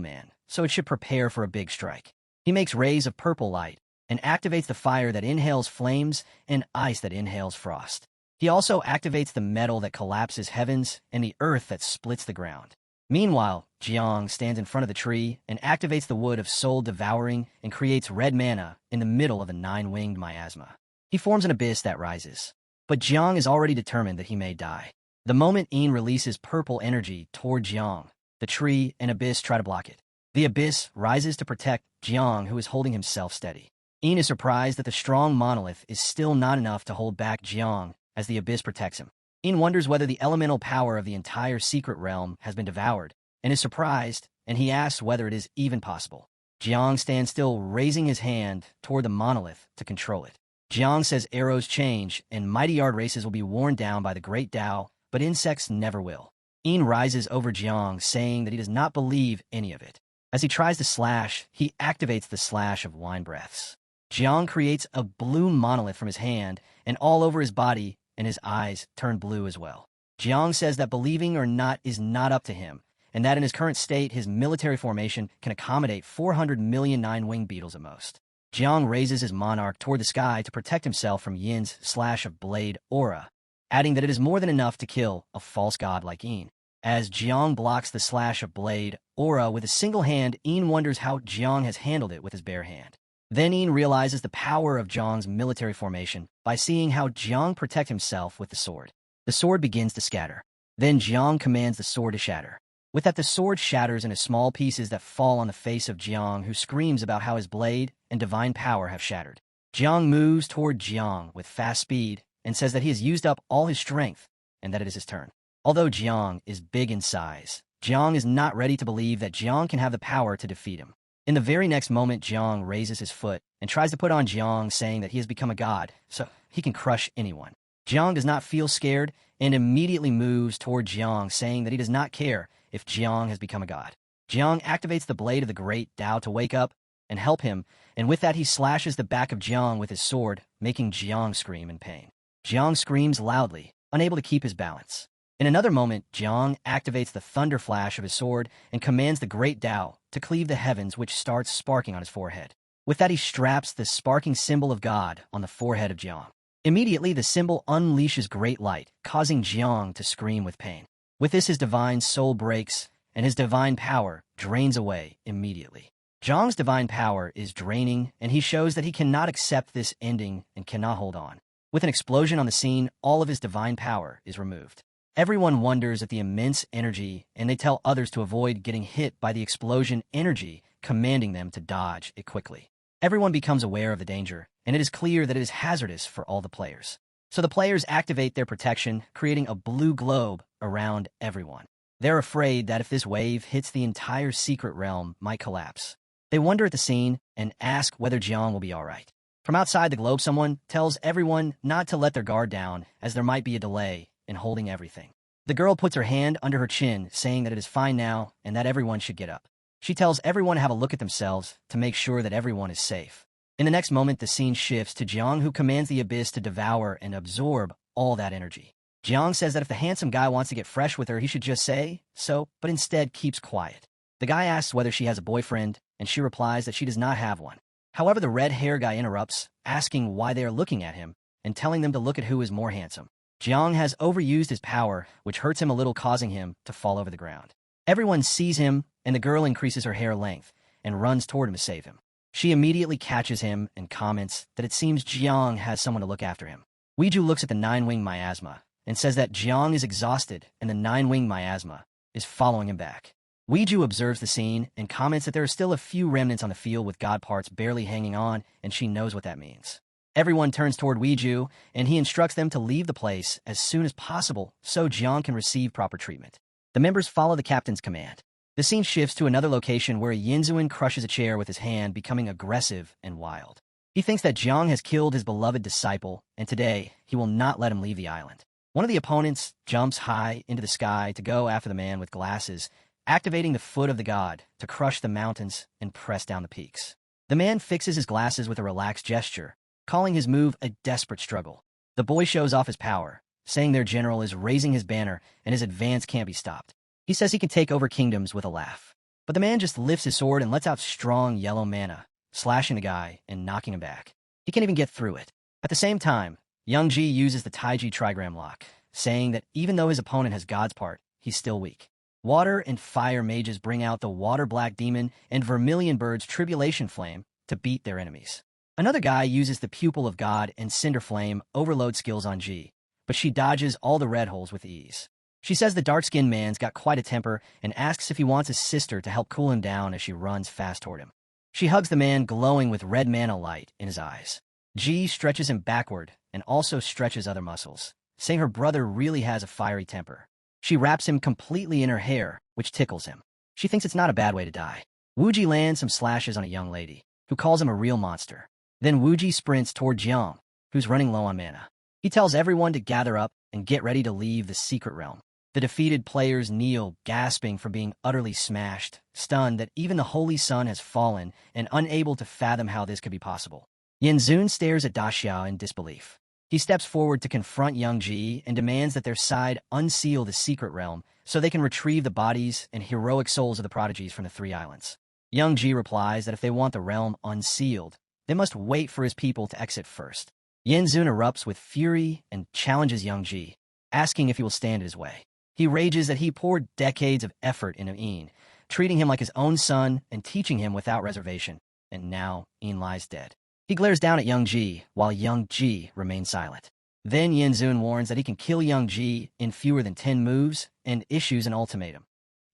man, so it should prepare for a big strike. He makes rays of purple light and activates the fire that inhales flames and ice that inhales frost. He also activates the metal that collapses heavens and the earth that splits the ground. Meanwhile, Jiang stands in front of the tree and activates the wood of soul devouring and creates red mana in the middle of the 9-winged miasma. He forms an abyss that rises. But Jiang is already determined that he may die. The moment Yin releases purple energy toward Jiang, the tree and abyss try to block it. The abyss rises to protect Jiang, who is holding himself steady. Yin is surprised that the strong monolith is still not enough to hold back Jiang as the abyss protects him. Yin wonders whether the elemental power of the entire secret realm has been devoured, and is surprised, and he asks whether it is even possible. Jiang stands still, raising his hand toward the monolith to control it. Jiang says arrows change, and mighty yard races will be worn down by the great Tao, but insects never will. Yin rises over Jiang, saying that he does not believe any of it. As he tries to slash, he activates the slash of wine breaths. Jiang creates a blue monolith from his hand, and all over his body, and his eyes turn blue as well. Jiang says that believing or not is not up to him, and that in his current state, his military formation can accommodate 400 million 9-winged beetles at most. Jiang raises his Monarch toward the sky to protect himself from Yin's slash of blade aura, adding that it is more than enough to kill a false god like Yin. As Jiang blocks the slash of blade aura with a single hand, Yin wonders how Jiang has handled it with his bare hand. Then Yin realizes the power of Jiang's military formation by seeing how Jiang protects himself with the sword. The sword begins to scatter. Then Jiang commands the sword to shatter. With that, the sword shatters into small pieces that fall on the face of Jiang, who screams about how his blade and divine power have shattered. Jiang moves toward Jiang with fast speed and says that he has used up all his strength and that it is his turn. Although Jiang is big in size, Jiang is not ready to believe that Jiang can have the power to defeat him. In the very next moment, Jiang raises his foot and tries to put on Jiang, saying that he has become a god, so he can crush anyone. Jiang does not feel scared and immediately moves toward Jiang, saying that he does not care if Jiang has become a god. Jiang activates the blade of the great Tao to wake up and help him, and with that he slashes the back of Jiang with his sword, making Jiang scream in pain. Jiang screams loudly, unable to keep his balance. In another moment, Jiang activates the thunder flash of his sword and commands the Great Tao to cleave the heavens, which starts sparking on his forehead. With that he straps the sparking symbol of God on the forehead of Jiang. Immediately, the symbol unleashes great light, causing Jiang to scream with pain. With this, his divine soul breaks, and his divine power drains away immediately. Jiang's divine power is draining, and he shows that he cannot accept this ending and cannot hold on. With an explosion on the scene, all of his divine power is removed. Everyone wonders at the immense energy, and they tell others to avoid getting hit by the explosion energy, commanding them to dodge it quickly. Everyone becomes aware of the danger, and it is clear that it is hazardous for all the players. So the players activate their protection, creating a blue globe around everyone. They're afraid that if this wave hits the entire secret realm, might collapse. They wonder at the scene and ask whether Jiang will be alright. From outside the globe, someone tells everyone not to let their guard down, as there might be a delay in holding everything. The girl puts her hand under her chin, saying that it is fine now and that everyone should get up. She tells everyone to have a look at themselves to make sure that everyone is safe. In the next moment, the scene shifts to Jiang, who commands the abyss to devour and absorb all that energy. Jiang says that if the handsome guy wants to get fresh with her, he should just say so, but instead keeps quiet. The guy asks whether she has a boyfriend, and she replies that she does not have one. However, the red-hair guy interrupts, asking why they are looking at him, and telling them to look at who is more handsome. Jiang has overused his power, which hurts him a little, causing him to fall over the ground. Everyone sees him, and the girl increases her hair length and runs toward him to save him. She immediately catches him and comments that it seems Jiang has someone to look after him. Weiju looks at the nine-wing miasma and says that Jiang is exhausted and the nine-wing miasma is following him back. Weiju observes the scene and comments that there are still a few remnants on the field with god parts barely hanging on, and she knows what that means. Everyone turns toward Weiju, and he instructs them to leave the place as soon as possible so Jiang can receive proper treatment. The members follow the captain's command. The scene shifts to another location where Yinzuin crushes a chair with his hand, becoming aggressive and wild. He thinks that Jiang has killed his beloved disciple, and today he will not let him leave the island. One of the opponents jumps high into the sky to go after the man with glasses, activating the foot of the god to crush the mountains and press down the peaks. The man fixes his glasses with a relaxed gesture, calling his move a desperate struggle. The boy shows off his power, saying their general is raising his banner and his advance can't be stopped. He says he can take over kingdoms with a laugh. But the man just lifts his sword and lets out strong yellow mana, slashing the guy and knocking him back. He can't even get through it. At the same time, Young Ji uses the Taiji trigram lock, saying that even though his opponent has God's part, he's still weak. Water and fire mages bring out the Water Black Demon and Vermilion Bird's Tribulation Flame to beat their enemies. Another guy uses the Pupil of God and Cinder Flame Overload skills on Ji, but she dodges all the red holes with ease. She says the dark-skinned man's got quite a temper and asks if he wants his sister to help cool him down as she runs fast toward him. She hugs the man, glowing with red mana light in his eyes. Ji stretches him backward and also stretches other muscles, saying her brother really has a fiery temper. She wraps him completely in her hair, which tickles him. She thinks it's not a bad way to die. Wuji lands some slashes on a young lady, who calls him a real monster. Then Wuji sprints toward Jiang, who's running low on mana. He tells everyone to gather up and get ready to leave the secret realm. The defeated players kneel, gasping from being utterly smashed, stunned that even the Holy Sun has fallen, and unable to fathom how this could be possible. Yinzun stares at Daxiao in disbelief. He steps forward to confront Young Ji and demands that their side unseal the secret realm so they can retrieve the bodies and heroic souls of the prodigies from the three islands. Young Ji replies that if they want the realm unsealed, they must wait for his people to exit first. Yinzun erupts with fury and challenges Young Ji, asking if he will stand in his way. He rages that he poured decades of effort into Een, treating him like his own son and teaching him without reservation, and now Een lies dead. He glares down at Young Ji, while Young Ji remains silent. Then Yinzun warns that he can kill Young Ji in fewer than 10 moves and issues an ultimatum.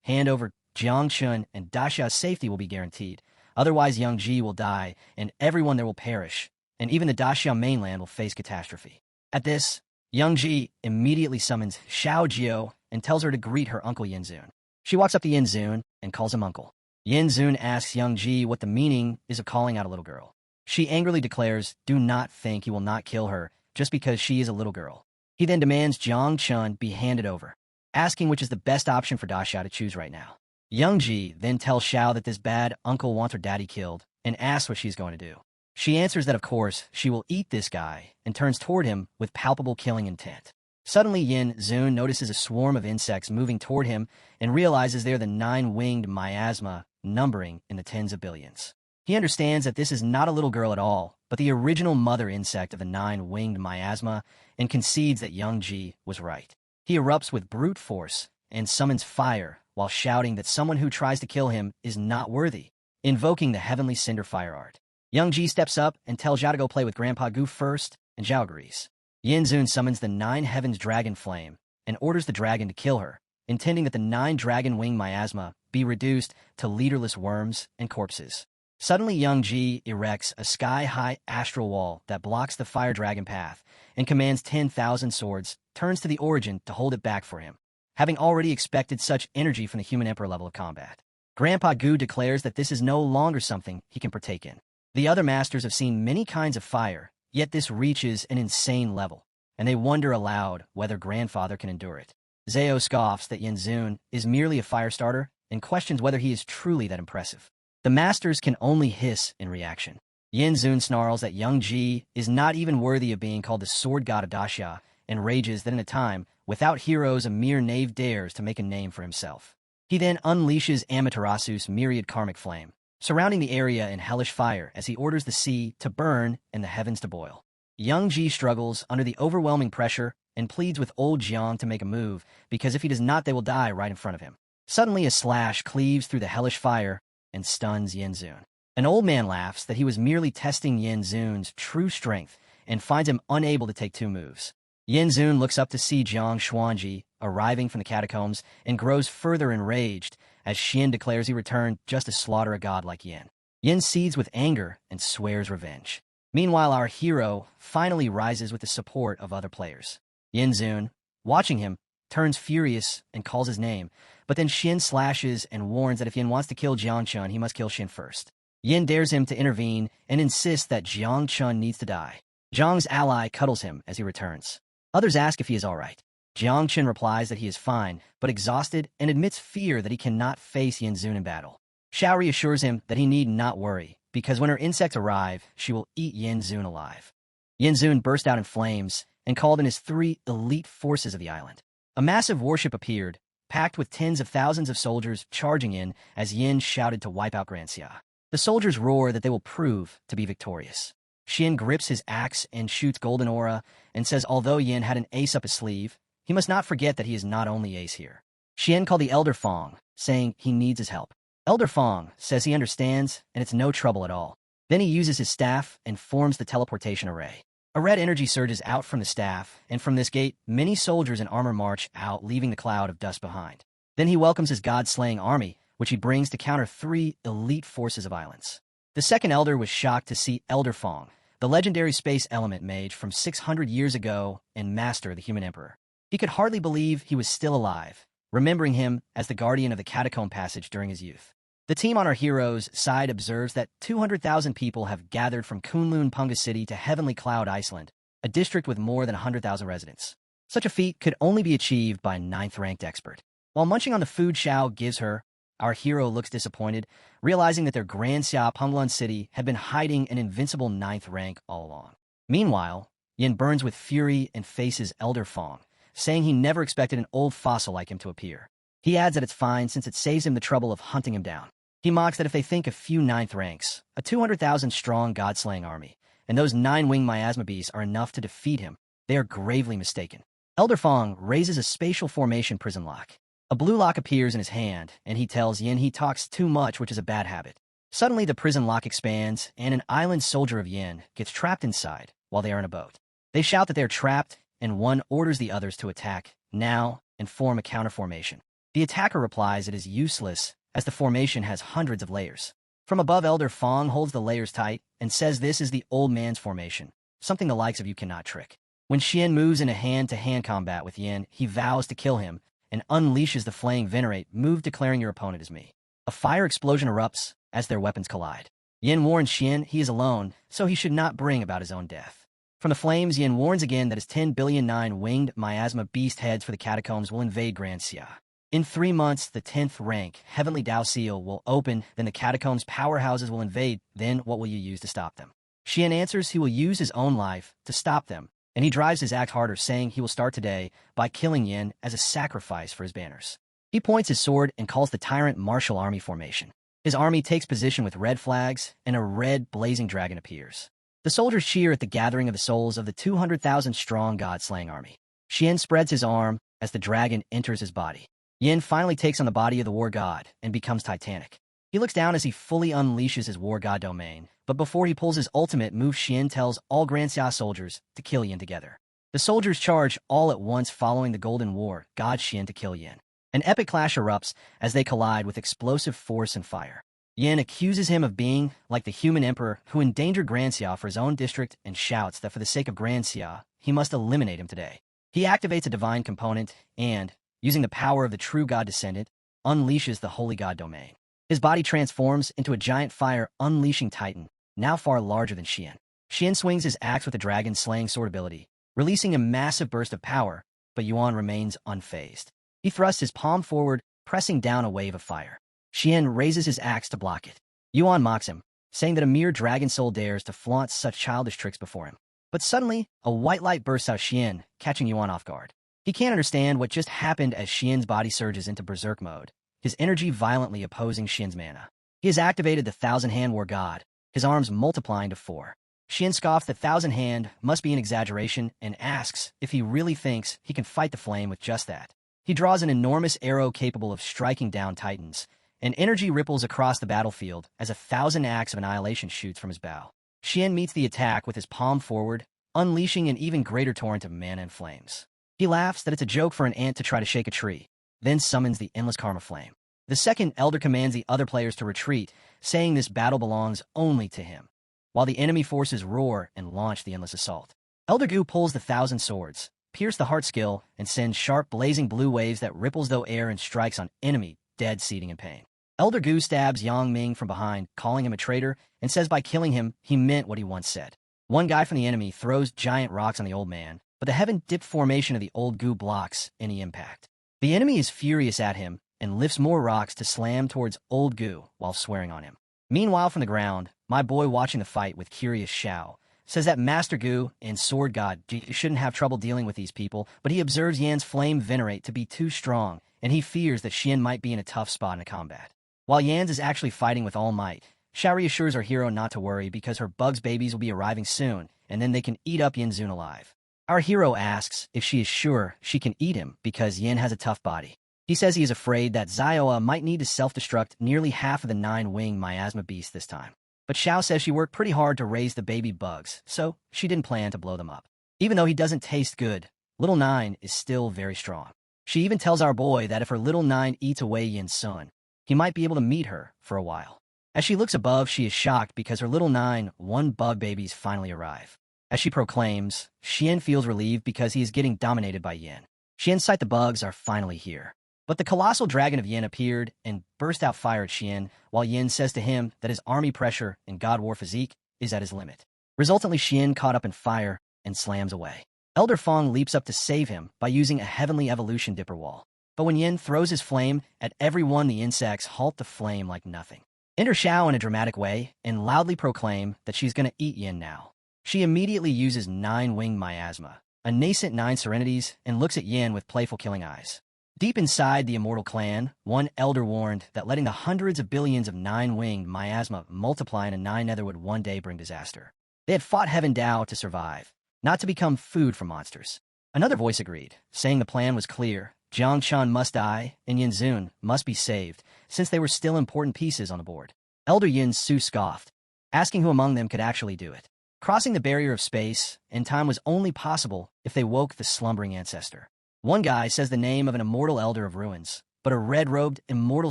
Hand over Jiang Chun and Daxiao's safety will be guaranteed, otherwise Young Ji will die and everyone there will perish, and even the Daxiao mainland will face catastrophe. At this, Young Ji immediately summons Xiao Jiao and tells her to greet her uncle Yinzun. She walks up to Yinzun and calls him uncle. Yinzun asks Young Ji what the meaning is of calling out a little girl. She angrily declares, do not think he will not kill her just because she is a little girl. He then demands Jiang Chun be handed over, asking which is the best option for Daxiao to choose right now. Young Ji then tells Xiao that this bad uncle wants her daddy killed, and asks what she's going to do. She answers that, of course, she will eat this guy and turns toward him with palpable killing intent. Suddenly, Yin Zun notices a swarm of insects moving toward him and realizes they're the 9-winged miasma, numbering in the tens of billions. He understands that this is not a little girl at all, but the original mother insect of the 9-winged miasma, and concedes that young Ji was right. He erupts with brute force and summons fire while shouting that someone who tries to kill him is not worthy, invoking the heavenly cinder fire art. Young Ji steps up and tells Zhao to go play with Grandpa Gu first, and Zhao agrees. Yin Zun summons the 9 heavens dragon flame and orders the dragon to kill her, intending that the 9 dragon-winged miasma be reduced to leaderless worms and corpses. Suddenly, young Ji erects a sky-high astral wall that blocks the fire dragon path and commands 10,000 swords, turns to the origin to hold it back for him, having already expected such energy from the human emperor level of combat. Grandpa Gu declares that this is no longer something he can partake in. The other masters have seen many kinds of fire, yet this reaches an insane level, and they wonder aloud whether grandfather can endure it. Zhao scoffs that Yin Zun is merely a fire starter and questions whether he is truly that impressive. The masters can only hiss in reaction. Yin Zun snarls that young Ji is not even worthy of being called the sword god of Daxia, and rages that in a time without heroes a mere knave dares to make a name for himself. He then unleashes Amaterasu's myriad karmic flame, surrounding the area in hellish fire as he orders the sea to burn and the heavens to boil. Young Ji struggles under the overwhelming pressure and pleads with old Jiang to make a move, because if he does not, they will die right in front of him. Suddenly, a slash cleaves through the hellish fire and stuns Yin Zun. An old man laughs that he was merely testing Yin Zun's true strength and finds him unable to take 2 moves. Yin Zun looks up to see Jiang Xuanji arriving from the catacombs and grows further enraged as Xian declares he returned just to slaughter a god like Yin. Yin seethes with anger and swears revenge. Meanwhile, our hero finally rises with the support of other players. Yin Zun, watching him, turns furious and calls his name, but then Xian slashes and warns that if Yin wants to kill Jiang Chun, he must kill Xian first. Yin dares him to intervene and insists that Jiang Chun needs to die. Jiang's ally cuddles him as he returns. Others ask if he is all right. Jiang Chun replies that he is fine, but exhausted, and admits fear that he cannot face Yin Zun in battle. Xiao reassures him that he need not worry, because when her insects arrive, she will eat Yin Zun alive. Yin Zun burst out in flames and called in his 3 elite forces of the island. A massive warship appeared, packed with tens of thousands of soldiers charging in as Yin shouted to wipe out Grand Xia. The soldiers roar that they will prove to be victorious. Xian grips his axe and shoots golden aura and says although Yin had an ace up his sleeve, he must not forget that he is not only ace here. Xian called the Elder Fong, saying he needs his help. Elder Fong says he understands and it's no trouble at all. Then he uses his staff and forms the teleportation array. A red energy surges out from the staff, and from this gate, many soldiers in armor march out, leaving the cloud of dust behind. Then he welcomes his god-slaying army, which he brings to counter 3 elite forces of islands. The second elder was shocked to see Elder Fong, the legendary space element mage from 600 years ago and master of the human emperor. He could hardly believe he was still alive, remembering him as the guardian of the catacomb passage during his youth. The team on our hero's side observes that 200,000 people have gathered from Kunlun Punga City to Heavenly Cloud Iceland, a district with more than 100,000 residents. Such a feat could only be achieved by a 9th-ranked expert. While munching on the food Xiao gives her, our hero looks disappointed, realizing that their Grand Xia Punglun City had been hiding an invincible 9th rank all along. Meanwhile, Yin burns with fury and faces Elder Fong, saying he never expected an old fossil like him to appear. He adds that it's fine since it saves him the trouble of hunting him down. He mocks that if they think a few 9th ranks, a 200,000-strong god-slaying army, and those 9-winged miasma beasts are enough to defeat him, they are gravely mistaken. Elder Fong raises a spatial formation prison lock. A blue lock appears in his hand, and he tells Yin he talks too much, which is a bad habit. Suddenly, the prison lock expands, and an island soldier of Yin gets trapped inside while they are in a boat. They shout that they are trapped, and one orders the others to attack, now, and form a counter-formation. The attacker replies it is useless, as the formation has hundreds of layers. From above, Elder Fong holds the layers tight and says this is the old man's formation, something the likes of you cannot trick. When Xian moves into hand-to-hand combat with Yin, he vows to kill him and unleashes the flaying venerate move declaring your opponent is me. A fire explosion erupts as their weapons collide. Yin warns Xian he is alone, so he should not bring about his own death. From the flames, Yin warns again that his 10 billion 9-winged miasma beast heads for the catacombs will invade Grand Xia. In 3 months, the 10th rank, Heavenly Dao Seal, will open, then the catacombs' powerhouses will invade, then what will you use to stop them? Xian answers he will use his own life to stop them, and he drives his act harder, saying he will start today by killing Yin as a sacrifice for his banners. He points his sword and calls the tyrant martial army formation. His army takes position with red flags, and a red blazing dragon appears. The soldiers cheer at the gathering of the souls of the 200,000-strong god-slaying army. Xian spreads his arm as the dragon enters his body. Yin finally takes on the body of the war god and becomes titanic. He looks down as he fully unleashes his war god domain, but before he pulls his ultimate move, Xian tells all Grand Xia soldiers to kill Yin together. The soldiers charge all at once, following the Golden War god Xian to kill Yin. An epic clash erupts as they collide with explosive force and fire. Yin accuses him of being like the human emperor who endangered Grand Xia for his own district and shouts that for the sake of Grand Xia, he must eliminate him today. He activates a divine component and, using the power of the true god descendant, unleashes the holy god domain. His body transforms into a giant fire unleashing titan, now far larger than Xian. Xian swings his axe with the dragon-slaying sword ability, releasing a massive burst of power, but Yuan remains unfazed. He thrusts his palm forward, pressing down a wave of fire. Xian raises his axe to block it. Yuan mocks him, saying that a mere dragon soul dares to flaunt such childish tricks before him. But suddenly, a white light bursts out of Xian, catching Yuan off guard. He can't understand what just happened as Xian's body surges into berserk mode, his energy violently opposing Xian's mana. He has activated the Thousand-Hand War God, his arms multiplying to 4. Xian scoffs that Thousand-Hand must be an exaggeration and asks if he really thinks he can fight the flame with just that. He draws an enormous arrow capable of striking down titans, and energy ripples across the battlefield as 1,000 acts of annihilation shoots from his bow. Xian meets the attack with his palm forward, unleashing an even greater torrent of mana and flames. He laughs that it's a joke for an ant to try to shake a tree, then summons the endless karma flame. The second elder commands the other players to retreat, saying this battle belongs only to him, while the enemy forces roar and launch the endless assault. Elder Gu pulls the 1,000 swords, pierce the heart skill, and sends sharp blazing blue waves that ripples though air and strikes on enemy, dead seeding in pain. Elder Gu stabs Yang Ming from behind, calling him a traitor, and says by killing him, he meant what he once said. One guy from the enemy throws giant rocks on the old man, but the heaven-dipped formation of the old Gu blocks any impact. The enemy is furious at him and lifts more rocks to slam towards old Gu while swearing on him. Meanwhile, from the ground, my boy watching the fight with curious Xiao says that Master Gu and Sword God shouldn't have trouble dealing with these people, but he observes Yan's flame venerate to be too strong, and he fears that Xian might be in a tough spot in a combat. While Yan's is actually fighting with all might, Xiao reassures our hero not to worry because her bugs babies will be arriving soon, and then they can eat up Yanzun alive. Our hero asks if she is sure she can eat him because Yin has a tough body. He says he is afraid that Zioa might need to self-destruct nearly half of the 9-wing miasma beast this time. But Xiao says she worked pretty hard to raise the baby bugs, so she didn't plan to blow them up. Even though he doesn't taste good, Little Nine is still very strong. She even tells our boy that if her Little Nine eats away Yin's son, he might be able to meet her for a while. As she looks above, she is shocked because her Little Nine bug babies finally arrive. As she proclaims, Xian feels relieved because he is getting dominated by Yin. Xian's sight the bugs are finally here. But the colossal dragon of Yin appeared and burst out fire at Xian, while Yin says to him that his army pressure and God War physique is at his limit. Resultantly, Xian caught up in fire and slams away. Elder Fong leaps up to save him by using a heavenly evolution dipper wall. But when Yin throws his flame at everyone, the insects halt the flame like nothing. Enter Xiao in a dramatic way and loudly proclaim that she's going to eat Yin now. She immediately uses 9-wing miasma, a nascent 9 serenities, and looks at Yin with playful killing eyes. Deep inside the immortal clan, one elder warned that letting the hundreds of billions of 9-winged miasma multiply in a 9 nether would one day bring disaster. They had fought Heaven Dao to survive, not to become food for monsters. Another voice agreed, saying the plan was clear. Jiang Chan must die, and Yin Zun must be saved, since they were still important pieces on the board. Elder Yin Su scoffed, asking who among them could actually do it. Crossing the barrier of space and time was only possible if they woke the slumbering ancestor. One guy says the name of an immortal elder of ruins, but a red-robed immortal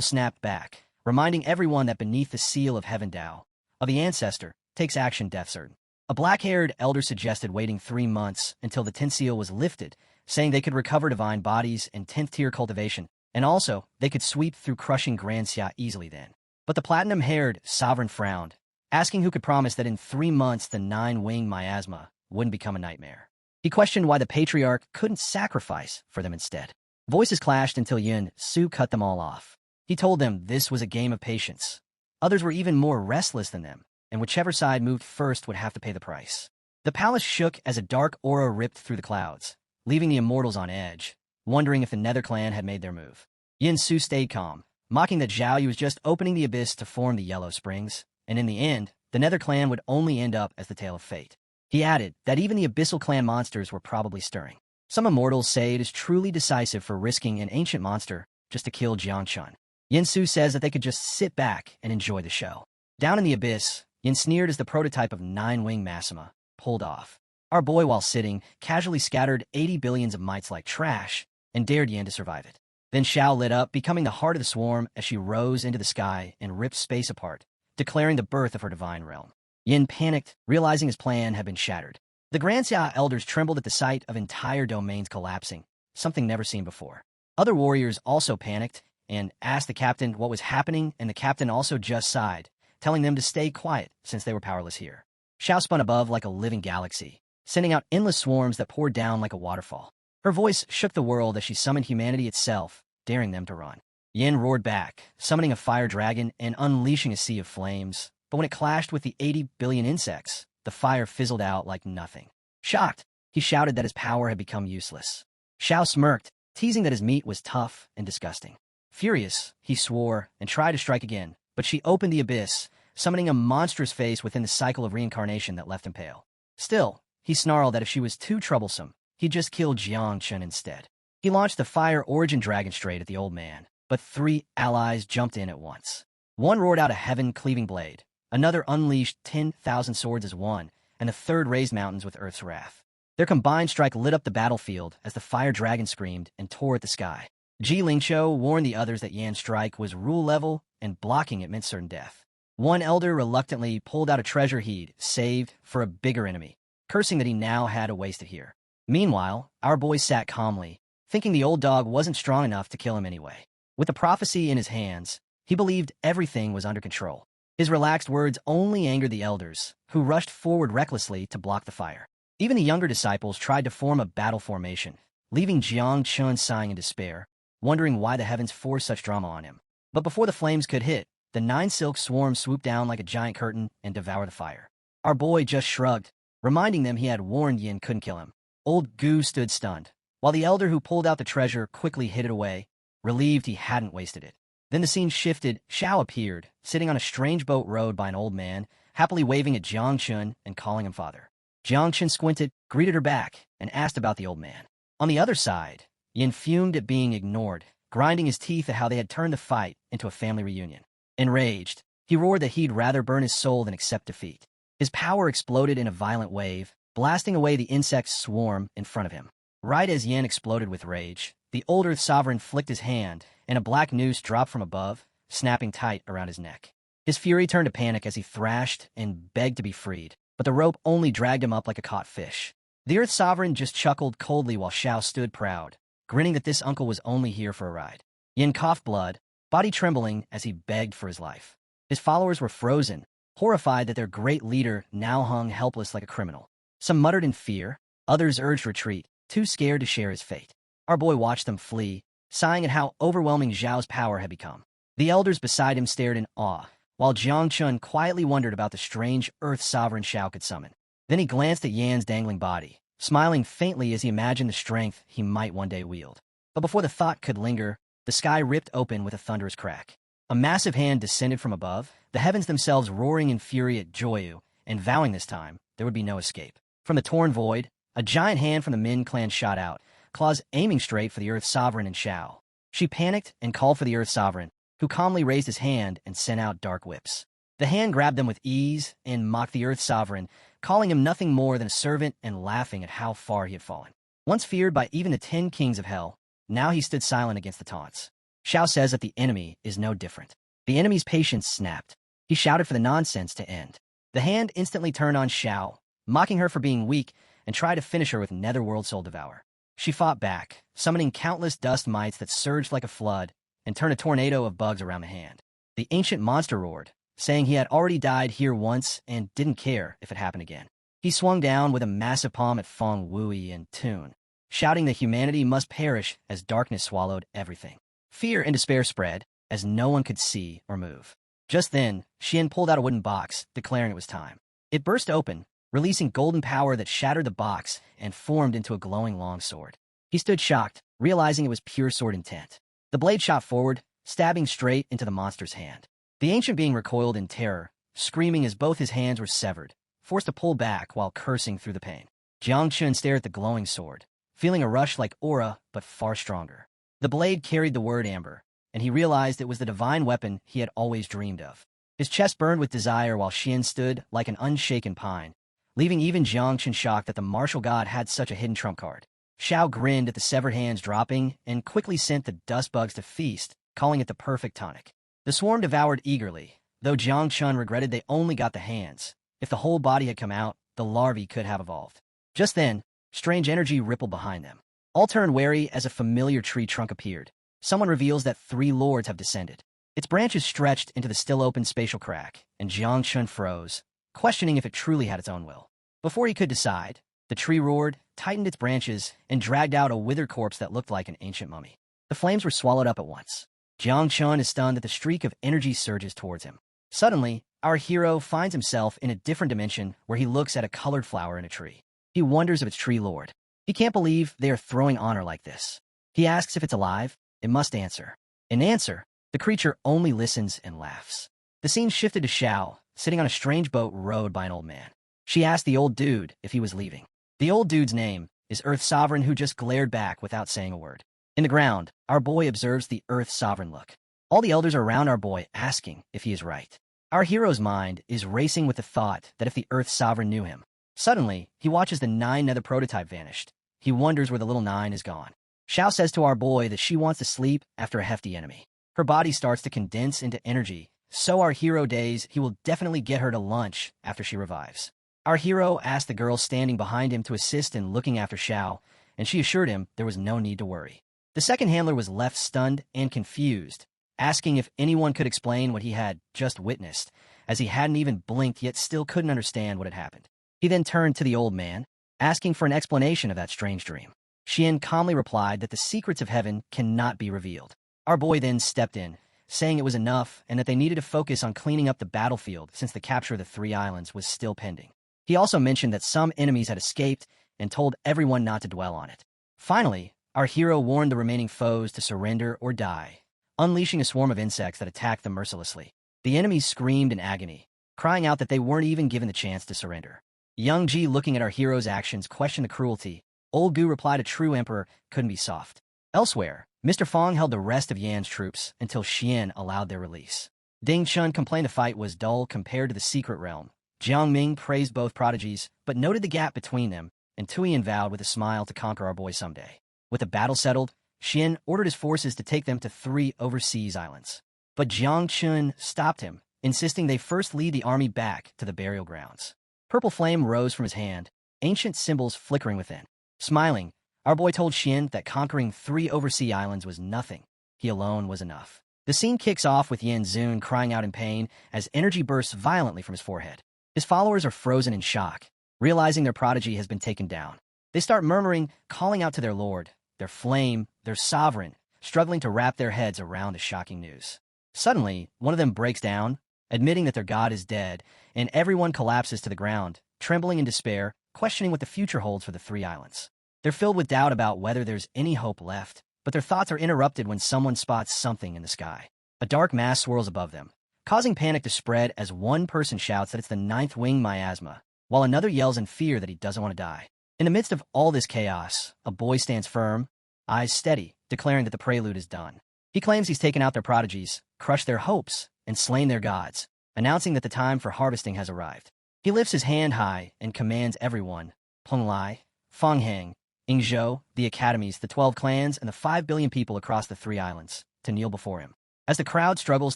snapped back, reminding everyone that beneath the seal of Heaven Dao, of the ancestor, takes action death certain. A black-haired elder suggested waiting 3 months until the 10th seal was lifted, saying they could recover divine bodies and 10th-tier cultivation, and also they could sweep through crushing Grand Xia easily then. But the platinum-haired sovereign frowned, asking who could promise that in 3 months the 9-wing miasma wouldn't become a nightmare. He questioned why the patriarch couldn't sacrifice for them instead. Voices clashed until Yin Su cut them all off. He told them this was a game of patience. Others were even more restless than them, and whichever side moved first would have to pay the price. The palace shook as a dark aura ripped through the clouds, leaving the immortals on edge, wondering if the Nether clan had made their move. Yin Su stayed calm, mocking that Zhao Yu was just opening the abyss to form the Yellow Springs, and in the end, the Nether clan would only end up as the tale of fate. He added that even the Abyssal clan monsters were probably stirring. Some immortals say it is truly decisive for risking an ancient monster just to kill Jiang Chun. Yin Su says that they could just sit back and enjoy the show. Down in the abyss, Yin sneered as the prototype of Nine-Wing Massima pulled off. Our boy, while sitting, casually scattered 80 billions of mites like trash and dared Yin to survive it. Then Xiao lit up, becoming the heart of the swarm as she rose into the sky and ripped space apart, declaring the birth of her divine realm. Yin panicked, realizing his plan had been shattered. The Grand Xia elders trembled at the sight of entire domains collapsing, something never seen before. Other warriors also panicked and asked the captain what was happening, and the captain also just sighed, telling them to stay quiet since they were powerless here. Xiao spun above like a living galaxy, sending out endless swarms that poured down like a waterfall. Her voice shook the world as she summoned humanity itself, daring them to run. Yin roared back, summoning a fire dragon and unleashing a sea of flames, but when it clashed with the 80 billion insects, the fire fizzled out like nothing. Shocked, he shouted that his power had become useless. Xiao smirked, teasing that his meat was tough and disgusting. Furious, he swore and tried to strike again, but she opened the abyss, summoning a monstrous face within the cycle of reincarnation that left him pale. Still, he snarled that if she was too troublesome, he'd just kill Jiang Chun instead. He launched the Fire Origin Dragon straight at the old man, but 3 allies jumped in at once. One roared out a heaven-cleaving blade, another unleashed 10,000 swords as one, and the third raised mountains with Earth's wrath. Their combined strike lit up the battlefield as the fire dragon screamed and tore at the sky. Ji Lingqiu warned the others that Yan's strike was rule level and blocking it meant certain death. One elder reluctantly pulled out a treasure he'd saved for a bigger enemy, cursing that he now had to waste it here. Meanwhile, our boy sat calmly, thinking the old dog wasn't strong enough to kill him anyway. With the prophecy in his hands, he believed everything was under control. His relaxed words only angered the elders, who rushed forward recklessly to block the fire. Even the younger disciples tried to form a battle formation, leaving Jiang Chun sighing in despair, wondering why the heavens forced such drama on him. But before the flames could hit, the 9 silk swarms swooped down like a giant curtain and devoured the fire. Our boy just shrugged, reminding them he had warned Yin couldn't kill him. Old Gu stood stunned, while the elder who pulled out the treasure quickly hid it away, relieved he hadn't wasted it. Then the scene shifted. Xiao appeared, sitting on a strange boat rowed by an old man, happily waving at Jiang Chun and calling him father. Jiang Chun squinted, greeted her back, and asked about the old man. On the other side, Yin fumed at being ignored, grinding his teeth at how they had turned the fight into a family reunion. Enraged, he roared that he'd rather burn his soul than accept defeat. His power exploded in a violent wave, blasting away the insects swarm in front of him. Right as Yin exploded with rage, the old Earth Sovereign flicked his hand, and a black noose dropped from above, snapping tight around his neck. His fury turned to panic as he thrashed and begged to be freed, but the rope only dragged him up like a caught fish. The Earth Sovereign just chuckled coldly while Xiao stood proud, grinning that this uncle was only here for a ride. Yin coughed blood, body trembling as he begged for his life. His followers were frozen, horrified that their great leader now hung helpless like a criminal. Some muttered in fear, others urged retreat, too scared to share his fate. Our boy watched them flee, sighing at how overwhelming Zhao's power had become. The elders beside him stared in awe, while Jiang Chun quietly wondered about the strange Earth Sovereign Xiao could summon. Then he glanced at Yan's dangling body, smiling faintly as he imagined the strength he might one day wield. But before the thought could linger, the sky ripped open with a thunderous crack. A massive hand descended from above, the heavens themselves roaring in fury at Joyu, and vowing this time there would be no escape. From the torn void, a giant hand from the Min clan shot out, claws aiming straight for the Earth Sovereign and Xiao. She panicked and called for the Earth Sovereign, who calmly raised his hand and sent out dark whips. The hand grabbed them with ease and mocked the Earth Sovereign, calling him nothing more than a servant and laughing at how far he had fallen. Once feared by even the 10 kings of hell, now he stood silent against the taunts. Xiao says that the enemy is no different. The enemy's patience snapped. He shouted for the nonsense to end. The hand instantly turned on Xiao, mocking her for being weak, and tried to finish her with Netherworld Soul Devour. She fought back, summoning countless dust mites that surged like a flood and turned a tornado of bugs around the hand. The ancient monster roared, saying he had already died here once and didn't care if it happened again. He swung down with a massive palm at Feng Wui and Toon. shouting that humanity must perish as darkness swallowed everything. Fear and despair spread, as no one could see or move. Just then, Xian pulled out a wooden box, declaring it was time. It burst open, releasing golden power that shattered the box and formed into a glowing longsword. He stood shocked, realizing it was pure sword intent. The blade shot forward, stabbing straight into the monster's hand. The ancient being recoiled in terror, screaming as both his hands were severed, forced to pull back while cursing through the pain. Jiang Chun stared at the glowing sword, feeling a rush like aura, but far stronger. The blade carried the word amber, and he realized it was the divine weapon he had always dreamed of. His chest burned with desire while Xian stood like an unshaken pine, leaving even Jiang Chun shocked that the martial god had such a hidden trump card. Xiao grinned at the severed hands dropping and quickly sent the dust bugs to feast, calling it the perfect tonic. The swarm devoured eagerly, though Jiang Chun regretted they only got the hands. If the whole body had come out, the larvae could have evolved. Just then, strange energy rippled behind them. All turned wary as a familiar tree trunk appeared. Someone reveals that 3 lords have descended. Its branches stretched into the still-open spatial crack, and Jiang Chun froze, questioning if it truly had its own will. Before he could decide, the tree roared, tightened its branches, and dragged out a withered corpse that looked like an ancient mummy. The flames were swallowed up at once. Jiang Chun is stunned that the streak of energy surges towards him. Suddenly, our hero finds himself in a different dimension where he looks at a colored flower in a tree. He wonders if it's tree lord. He can't believe they are throwing honor like this. He asks if it's alive. It must answer. In answer, the creature only listens and laughs. The scene shifted to Xiao, sitting on a strange boat rowed by an old man. She asked the old dude if he was leaving. The old dude's name is Earth Sovereign, who just glared back without saying a word. In the ground, our boy observes the Earth Sovereign look. All the elders are around our boy, asking if he is right. Our hero's mind is racing with the thought that if the Earth Sovereign knew him. Suddenly, he watches the 9 nether prototype vanished. He wonders where the little 9 is gone. Xiao says to our boy that she wants to sleep after a hefty enemy. Her body starts to condense into energy, so our hero days he will definitely get her to lunch after she revives. Our hero asked the girl standing behind him to assist in looking after Xiao, and she assured him there was no need to worry. The second handler was left stunned and confused, asking if anyone could explain what he had just witnessed, as he hadn't even blinked yet still couldn't understand what had happened. He then turned to the old man, asking for an explanation of that strange dream. Xian calmly replied that the secrets of heaven cannot be revealed. Our boy then stepped in, saying it was enough and that they needed to focus on cleaning up the battlefield since the capture of the 3 islands was still pending. He also mentioned that some enemies had escaped and told everyone not to dwell on it. Finally, our hero warned the remaining foes to surrender or die, unleashing a swarm of insects that attacked them mercilessly. The enemies screamed in agony, crying out that they weren't even given the chance to surrender. Young Ji, looking at our hero's actions, questioned the cruelty. Old Gu replied a true emperor couldn't be soft. Elsewhere, Mr. Fong held the rest of Yan's troops until Xian allowed their release. Ding Chun complained the fight was dull compared to the secret realm. Jiang Ming praised both prodigies, but noted the gap between them, and Tuyen vowed with a smile to conquer our boy someday. With the battle settled, Xian ordered his forces to take them to 3 overseas islands. But Jiang Chun stopped him, insisting they first lead the army back to the burial grounds. Purple flame rose from his hand, ancient symbols flickering within. Smiling, our boy told Xian that conquering 3 overseas islands was nothing. He alone was enough. The scene kicks off with Yan Zun crying out in pain as energy bursts violently from his forehead. His followers are frozen in shock, realizing their prodigy has been taken down. They start murmuring, calling out to their lord, their flame, their sovereign, struggling to wrap their heads around the shocking news. Suddenly, one of them breaks down, admitting that their god is dead, and everyone collapses to the ground, trembling in despair, questioning what the future holds for the 3 islands. They're filled with doubt about whether there's any hope left, but their thoughts are interrupted when someone spots something in the sky. A dark mass swirls above them, causing panic to spread as one person shouts that it's the 9th wing miasma, while another yells in fear that he doesn't want to die. In the midst of all this chaos, a boy stands firm, eyes steady, declaring that the prelude is done. He claims he's taken out their prodigies, crushed their hopes, and slain their gods, announcing that the time for harvesting has arrived. He lifts his hand high and commands everyone, Penglai, Fonghang, Yingzhou, the academies, the 12 clans, and the 5 billion people across the 3 islands, to kneel before him. As the crowd struggles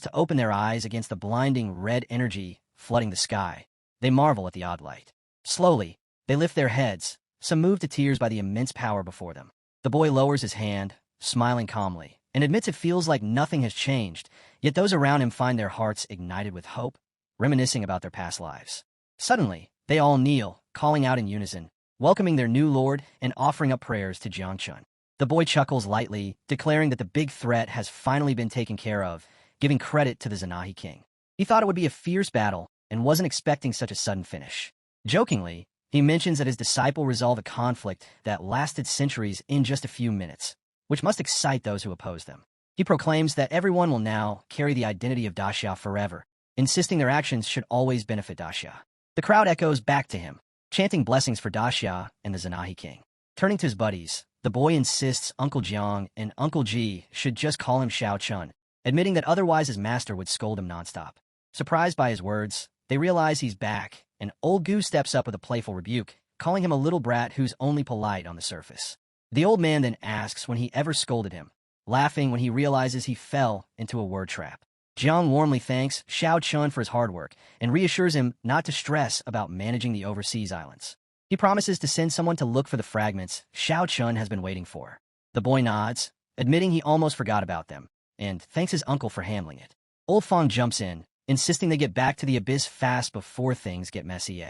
to open their eyes against the blinding red energy flooding the sky, they marvel at the odd light. Slowly, they lift their heads, some moved to tears by the immense power before them. The boy lowers his hand, smiling calmly, and admits it feels like nothing has changed, yet those around him find their hearts ignited with hope, reminiscing about their past lives. Suddenly, they all kneel, calling out in unison, welcoming their new lord and offering up prayers to Jiang Chun. The boy chuckles lightly, declaring that the big threat has finally been taken care of, giving credit to the Zanahi king. He thought it would be a fierce battle and wasn't expecting such a sudden finish. Jokingly, he mentions that his disciple resolved a conflict that lasted centuries in just a few minutes, which must excite those who oppose them. He proclaims that everyone will now carry the identity of Daxia forever, insisting their actions should always benefit Daxia. The crowd echoes back to him, chanting blessings for Daxia and the Zanahi king. Turning to his buddies, the boy insists Uncle Jiang and Uncle Ji should just call him Xiao Chun, admitting that otherwise his master would scold him nonstop. Surprised by his words, they realize he's back, and old Gu steps up with a playful rebuke, calling him a little brat who's only polite on the surface. The old man then asks when he ever scolded him, laughing when he realizes he fell into a word trap. Jiang warmly thanks Xiao Chun for his hard work and reassures him not to stress about managing the overseas islands. He promises to send someone to look for the fragments Xiao Chun has been waiting for. The boy nods, admitting he almost forgot about them, and thanks his uncle for handling it. Old Fong jumps in, insisting they get back to the abyss fast before things get messy.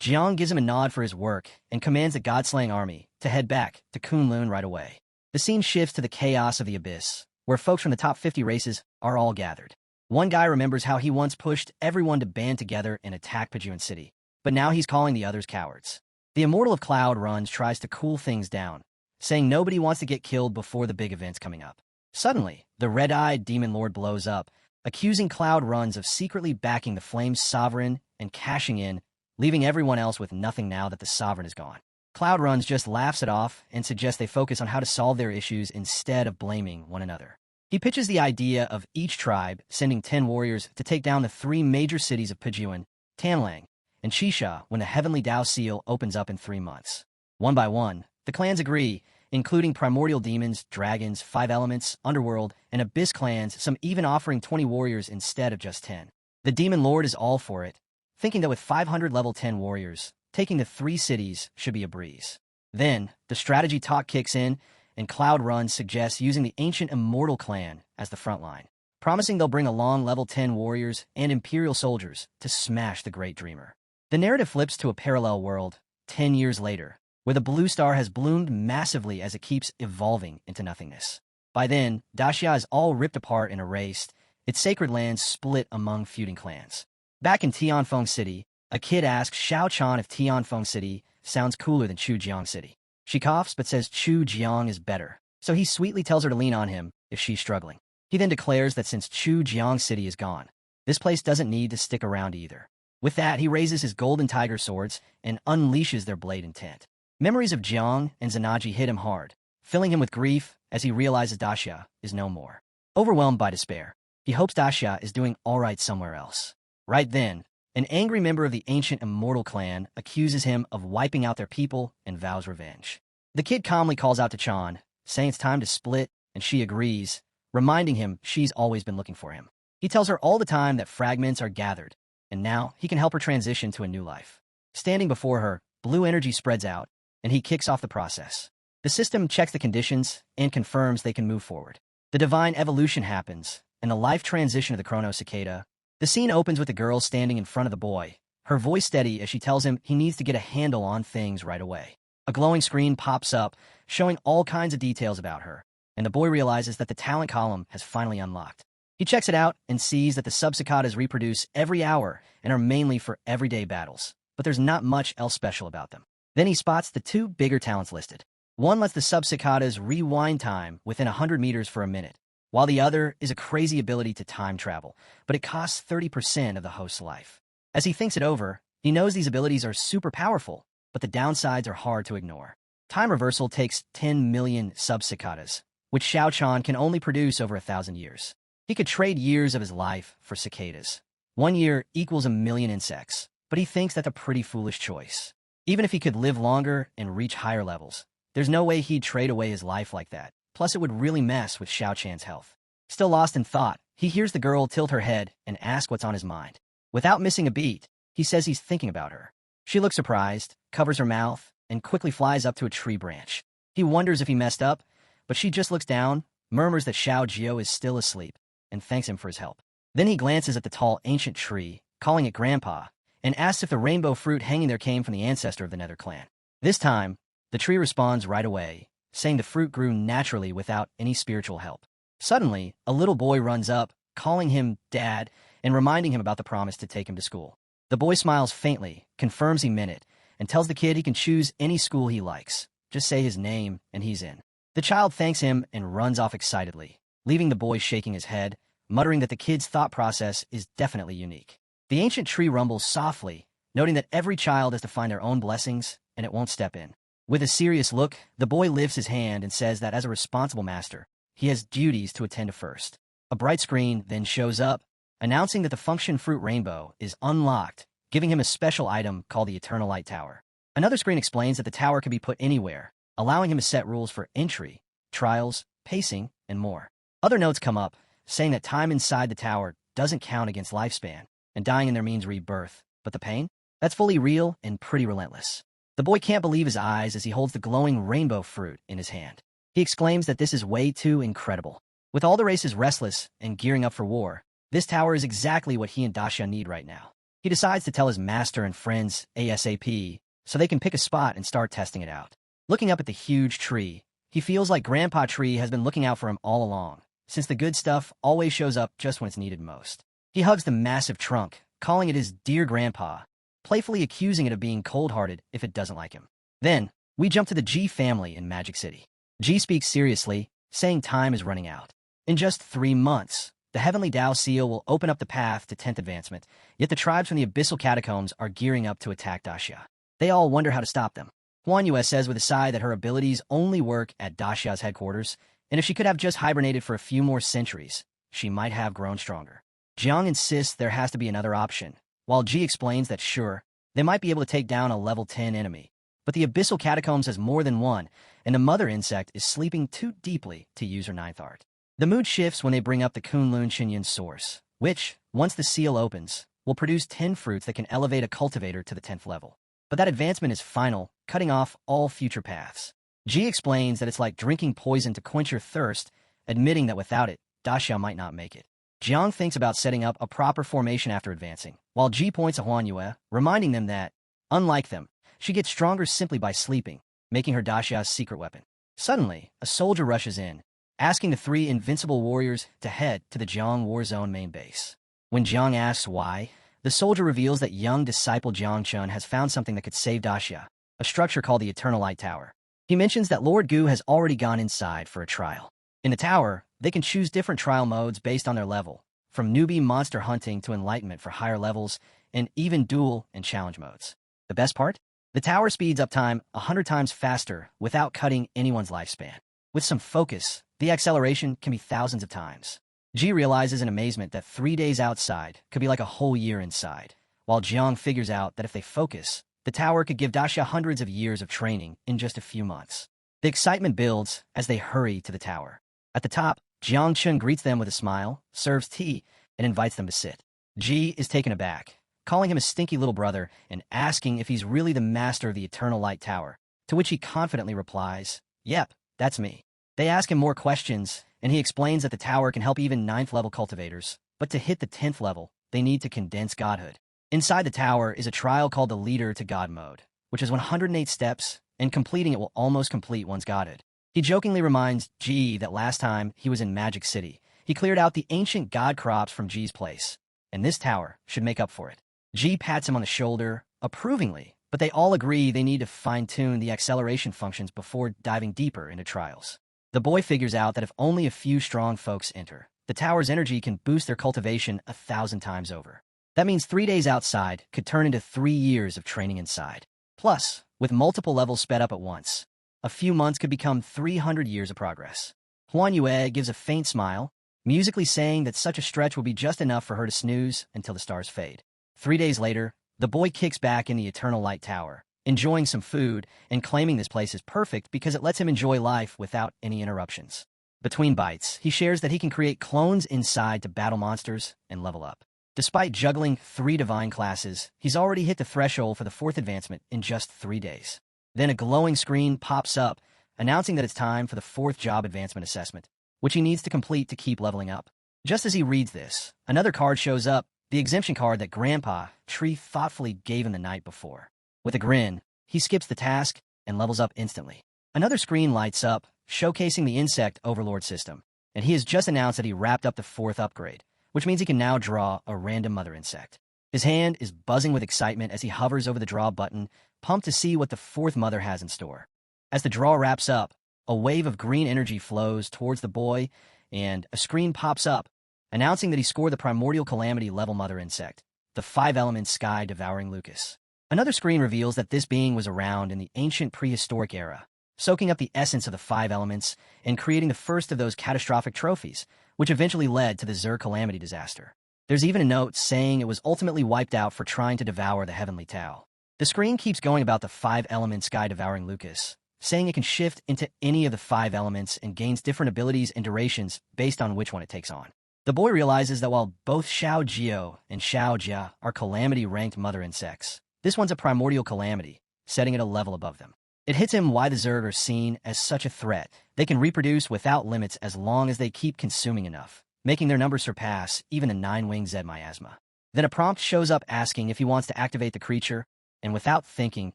Jiang gives him a nod for his work and commands the God-slaying army to head back to Kunlun right away. The scene shifts to the chaos of the abyss, where folks from the top 50 races are all gathered. One guy remembers how he once pushed everyone to band together and attack Pajun City, but now he's calling the others cowards. The Immortal of Cloud Runs tries to cool things down, saying nobody wants to get killed before the big events coming up. Suddenly, the red-eyed Demon Lord blows up, accusing Cloud Runs of secretly backing the Flame's sovereign and cashing in, leaving everyone else with nothing now that the sovereign is gone. Cloud Runs just laughs it off and suggests they focus on how to solve their issues instead of blaming one another. He pitches the idea of each tribe sending 10 warriors to take down the 3 major cities of Pijun, Tanlang, and Chisha when the Heavenly Dao Seal opens up in 3 months. One by one, the clans agree, including primordial demons, dragons, 5 elements, underworld, and abyss clans, some even offering 20 warriors instead of just 10. The Demon Lord is all for it, thinking that with 500 level 10 warriors, taking the 3 cities should be a breeze. Then, the strategy talk kicks in, and Cloud Run suggests using the ancient Immortal clan as the front line, promising they'll bring along level 10 warriors and Imperial soldiers to smash the Great Dreamer. The narrative flips to a parallel world, 10 years later, where the blue star has bloomed massively as it keeps evolving into nothingness. By then, Daxia is all ripped apart and erased, its sacred lands split among feuding clans. Back in Tianfeng City, a kid asks Xiao Chan if Tianfeng City sounds cooler than Chujiang City. She coughs but says Chujiang is better, so he sweetly tells her to lean on him if she's struggling. He then declares that since Chujiang City is gone, this place doesn't need to stick around either. With that, he raises his golden tiger swords and unleashes their blade intent. Memories of Jiang and Zanaji hit him hard, filling him with grief as he realizes Daxia is no more. Overwhelmed by despair, he hopes Daxia is doing all right somewhere else. Right then, an angry member of the ancient Immortal clan accuses him of wiping out their people and vows revenge. The kid calmly calls out to Chan, saying it's time to split, and she agrees, reminding him she's always been looking for him. He tells her all the time that fragments are gathered, and now he can help her transition to a new life. Standing before her, blue energy spreads out, and he kicks off the process. The system checks the conditions and confirms they can move forward. The divine evolution happens, and the life transition of the Chrono Cicada. The scene opens with the girl standing in front of the boy, her voice steady as she tells him he needs to get a handle on things right away. A glowing screen pops up, showing all kinds of details about her, and the boy realizes that the talent column has finally unlocked. He checks it out and sees that the sub-cicadas reproduce every hour and are mainly for everyday battles, but there's not much else special about them. Then he spots the 2 bigger talents listed. One lets the sub-cicadas rewind time within 100 meters for a minute, while the other is a crazy ability to time travel, but it costs 30% of the host's life. As he thinks it over, he knows these abilities are super powerful, but the downsides are hard to ignore. Time reversal takes 10 million sub-cicadas, which Xiao Chan can only produce over 1,000 years. He could trade years of his life for cicadas. 1 year equals 1 million insects, but he thinks that's a pretty foolish choice. Even if he could live longer and reach higher levels, there's no way he'd trade away his life like that. Plus, it would really mess with Xiao Chan's health. Still lost in thought, he hears the girl tilt her head and ask what's on his mind. Without missing a beat, he says he's thinking about her. She looks surprised, covers her mouth, and quickly flies up to a tree branch. He wonders if he messed up, but she just looks down, murmurs that Xiao Jiao is still asleep, and thanks him for his help. Then he glances at the tall ancient tree, calling it Grandpa, and asks if the rainbow fruit hanging there came from the ancestor of the Nether clan. This time, the tree responds right away, saying the fruit grew naturally without any spiritual help. Suddenly, a little boy runs up, calling him Dad and reminding him about the promise to take him to school. The boy smiles faintly, confirms he meant it, and tells the kid he can choose any school he likes. Just say his name and he's in. The child thanks him and runs off excitedly, leaving the boy shaking his head, muttering that the kid's thought process is definitely unique. The ancient tree rumbles softly, noting that every child has to find their own blessings and it won't step in. With a serious look, the boy lifts his hand and says that as a responsible master, he has duties to attend to first. A bright screen then shows up, announcing that the function fruit rainbow is unlocked, giving him a special item called the Eternal Light Tower. Another screen explains that the tower can be put anywhere, allowing him to set rules for entry, trials, pacing, and more. Other notes come up, saying that time inside the tower doesn't count against lifespan, and dying in there means rebirth. But the pain? That's fully real and pretty relentless. The boy can't believe his eyes as he holds the glowing rainbow fruit in his hand. He exclaims that this is way too incredible. With all the races restless and gearing up for war, this tower is exactly what he and Dacia need right now. He decides to tell his master and friends ASAP so they can pick a spot and start testing it out. Looking up at the huge tree, he feels like Grandpa Tree has been looking out for him all along, since the good stuff always shows up just when it's needed most. He hugs the massive trunk, calling it his dear grandpa, playfully accusing it of being cold-hearted if it doesn't like him. Then, we jump to the G family in Magic City. G speaks seriously, saying time is running out. In just 3 months, the Heavenly Tao Seal will open up the path to 10th advancement, yet the tribes from the Abyssal Catacombs are gearing up to attack Dacia. They all wonder how to stop them. Manhua says with a sigh that her abilities only work at Dacia's headquarters, and if she could have just hibernated for a few more centuries, she might have grown stronger. Jiang insists there has to be another option, while Ji explains that sure, they might be able to take down a level 10 enemy, but the Abyssal Catacombs has more than one, and the mother insect is sleeping too deeply to use her 9th art. The mood shifts when they bring up the Kunlun Shinyan source, which, once the seal opens, will produce 10 fruits that can elevate a cultivator to the 10th level. But that advancement is final, cutting off all future paths. Ji explains that it's like drinking poison to quench your thirst, admitting that without it, Dacia might not make it. Jiang thinks about setting up a proper formation after advancing, while Ji points at Huanyue, reminding them that, unlike them, she gets stronger simply by sleeping, making her Dacia's secret weapon. Suddenly, a soldier rushes in, asking the 3 invincible warriors to head to the Jiang War Zone main base. When Jiang asks why, the soldier reveals that young disciple Jiang Chun has found something that could save Dacia, a structure called the Eternal Light Tower. He mentions that Lord Gu has already gone inside for a trial. In the tower, they can choose different trial modes based on their level, from newbie monster hunting to enlightenment for higher levels, and even duel and challenge modes. The best part? The tower speeds up time 100 times faster without cutting anyone's lifespan. With some focus, the acceleration can be thousands of times. Ji realizes in amazement that 3 days outside could be like a whole year inside, while Jiang figures out that if they focus, the tower could give Dacia hundreds of years of training in just a few months. The excitement builds as they hurry to the tower. At the top, Jiang Chun greets them with a smile, serves tea, and invites them to sit. Ji is taken aback, calling him a stinky little brother and asking if he's really the master of the Eternal Light Tower, to which he confidently replies, "Yep, that's me." They ask him more questions, and he explains that the tower can help even 9th level cultivators, but to hit the 10th level, they need to condense godhood. Inside the tower is a trial called the Leader to God mode, which has 108 steps, and completing it will almost complete one's godhood. He jokingly reminds Ji that last time he was in Magic City, he cleared out the ancient god crops from Ji's place, and this tower should make up for it. Ji pats him on the shoulder, approvingly, but they all agree they need to fine-tune the acceleration functions before diving deeper into trials. The boy figures out that if only a few strong folks enter, the tower's energy can boost their cultivation 1,000 times over. That means 3 days outside could turn into 3 years of training inside. Plus, with multiple levels sped up at once, a few months could become 300 years of progress. Huanyue gives a faint smile, musically saying that such a stretch will be just enough for her to snooze until the stars fade. 3 days later, the boy kicks back in the Eternal Light Tower, enjoying some food and claiming this place is perfect because it lets him enjoy life without any interruptions. Between bites, he shares that he can create clones inside to battle monsters and level up. Despite juggling 3 divine classes, he's already hit the threshold for the 4th advancement in just 3 days. Then a glowing screen pops up, announcing that it's time for the 4th job advancement assessment, which he needs to complete to keep leveling up. Just as he reads this, another card shows up, the exemption card that Grandpa Tree thoughtfully gave him the night before. With a grin, he skips the task, and levels up instantly. Another screen lights up, showcasing the insect Overlord system, and he has just announced that he wrapped up the 4th upgrade, which means he can now draw a random mother insect. His hand is buzzing with excitement as he hovers over the draw button, pumped to see what the 4th mother has in store. As the draw wraps up, a wave of green energy flows towards the boy, and a screen pops up, announcing that he scored the Primordial Calamity level mother insect, the 5-element sky-devouring Lucas. Another screen reveals that this being was around in the ancient prehistoric era, soaking up the essence of the 5 elements and creating the first of those catastrophic trophies, which eventually led to the Zur Calamity disaster. There's even a note saying it was ultimately wiped out for trying to devour the Heavenly Tau. The screen keeps going about the 5-element sky-devouring Lucas, saying it can shift into any of the 5 elements and gains different abilities and durations based on which one it takes on. The boy realizes that while both Xiao Jiao and Xiao Jia are Calamity-ranked mother insects, this one's a Primordial Calamity, setting it a level above them. It hits him why the Zerg are seen as such a threat. They can reproduce without limits as long as they keep consuming enough, making their numbers surpass even the 9-winged Zed miasma. Then a prompt shows up asking if he wants to activate the creature, and without thinking,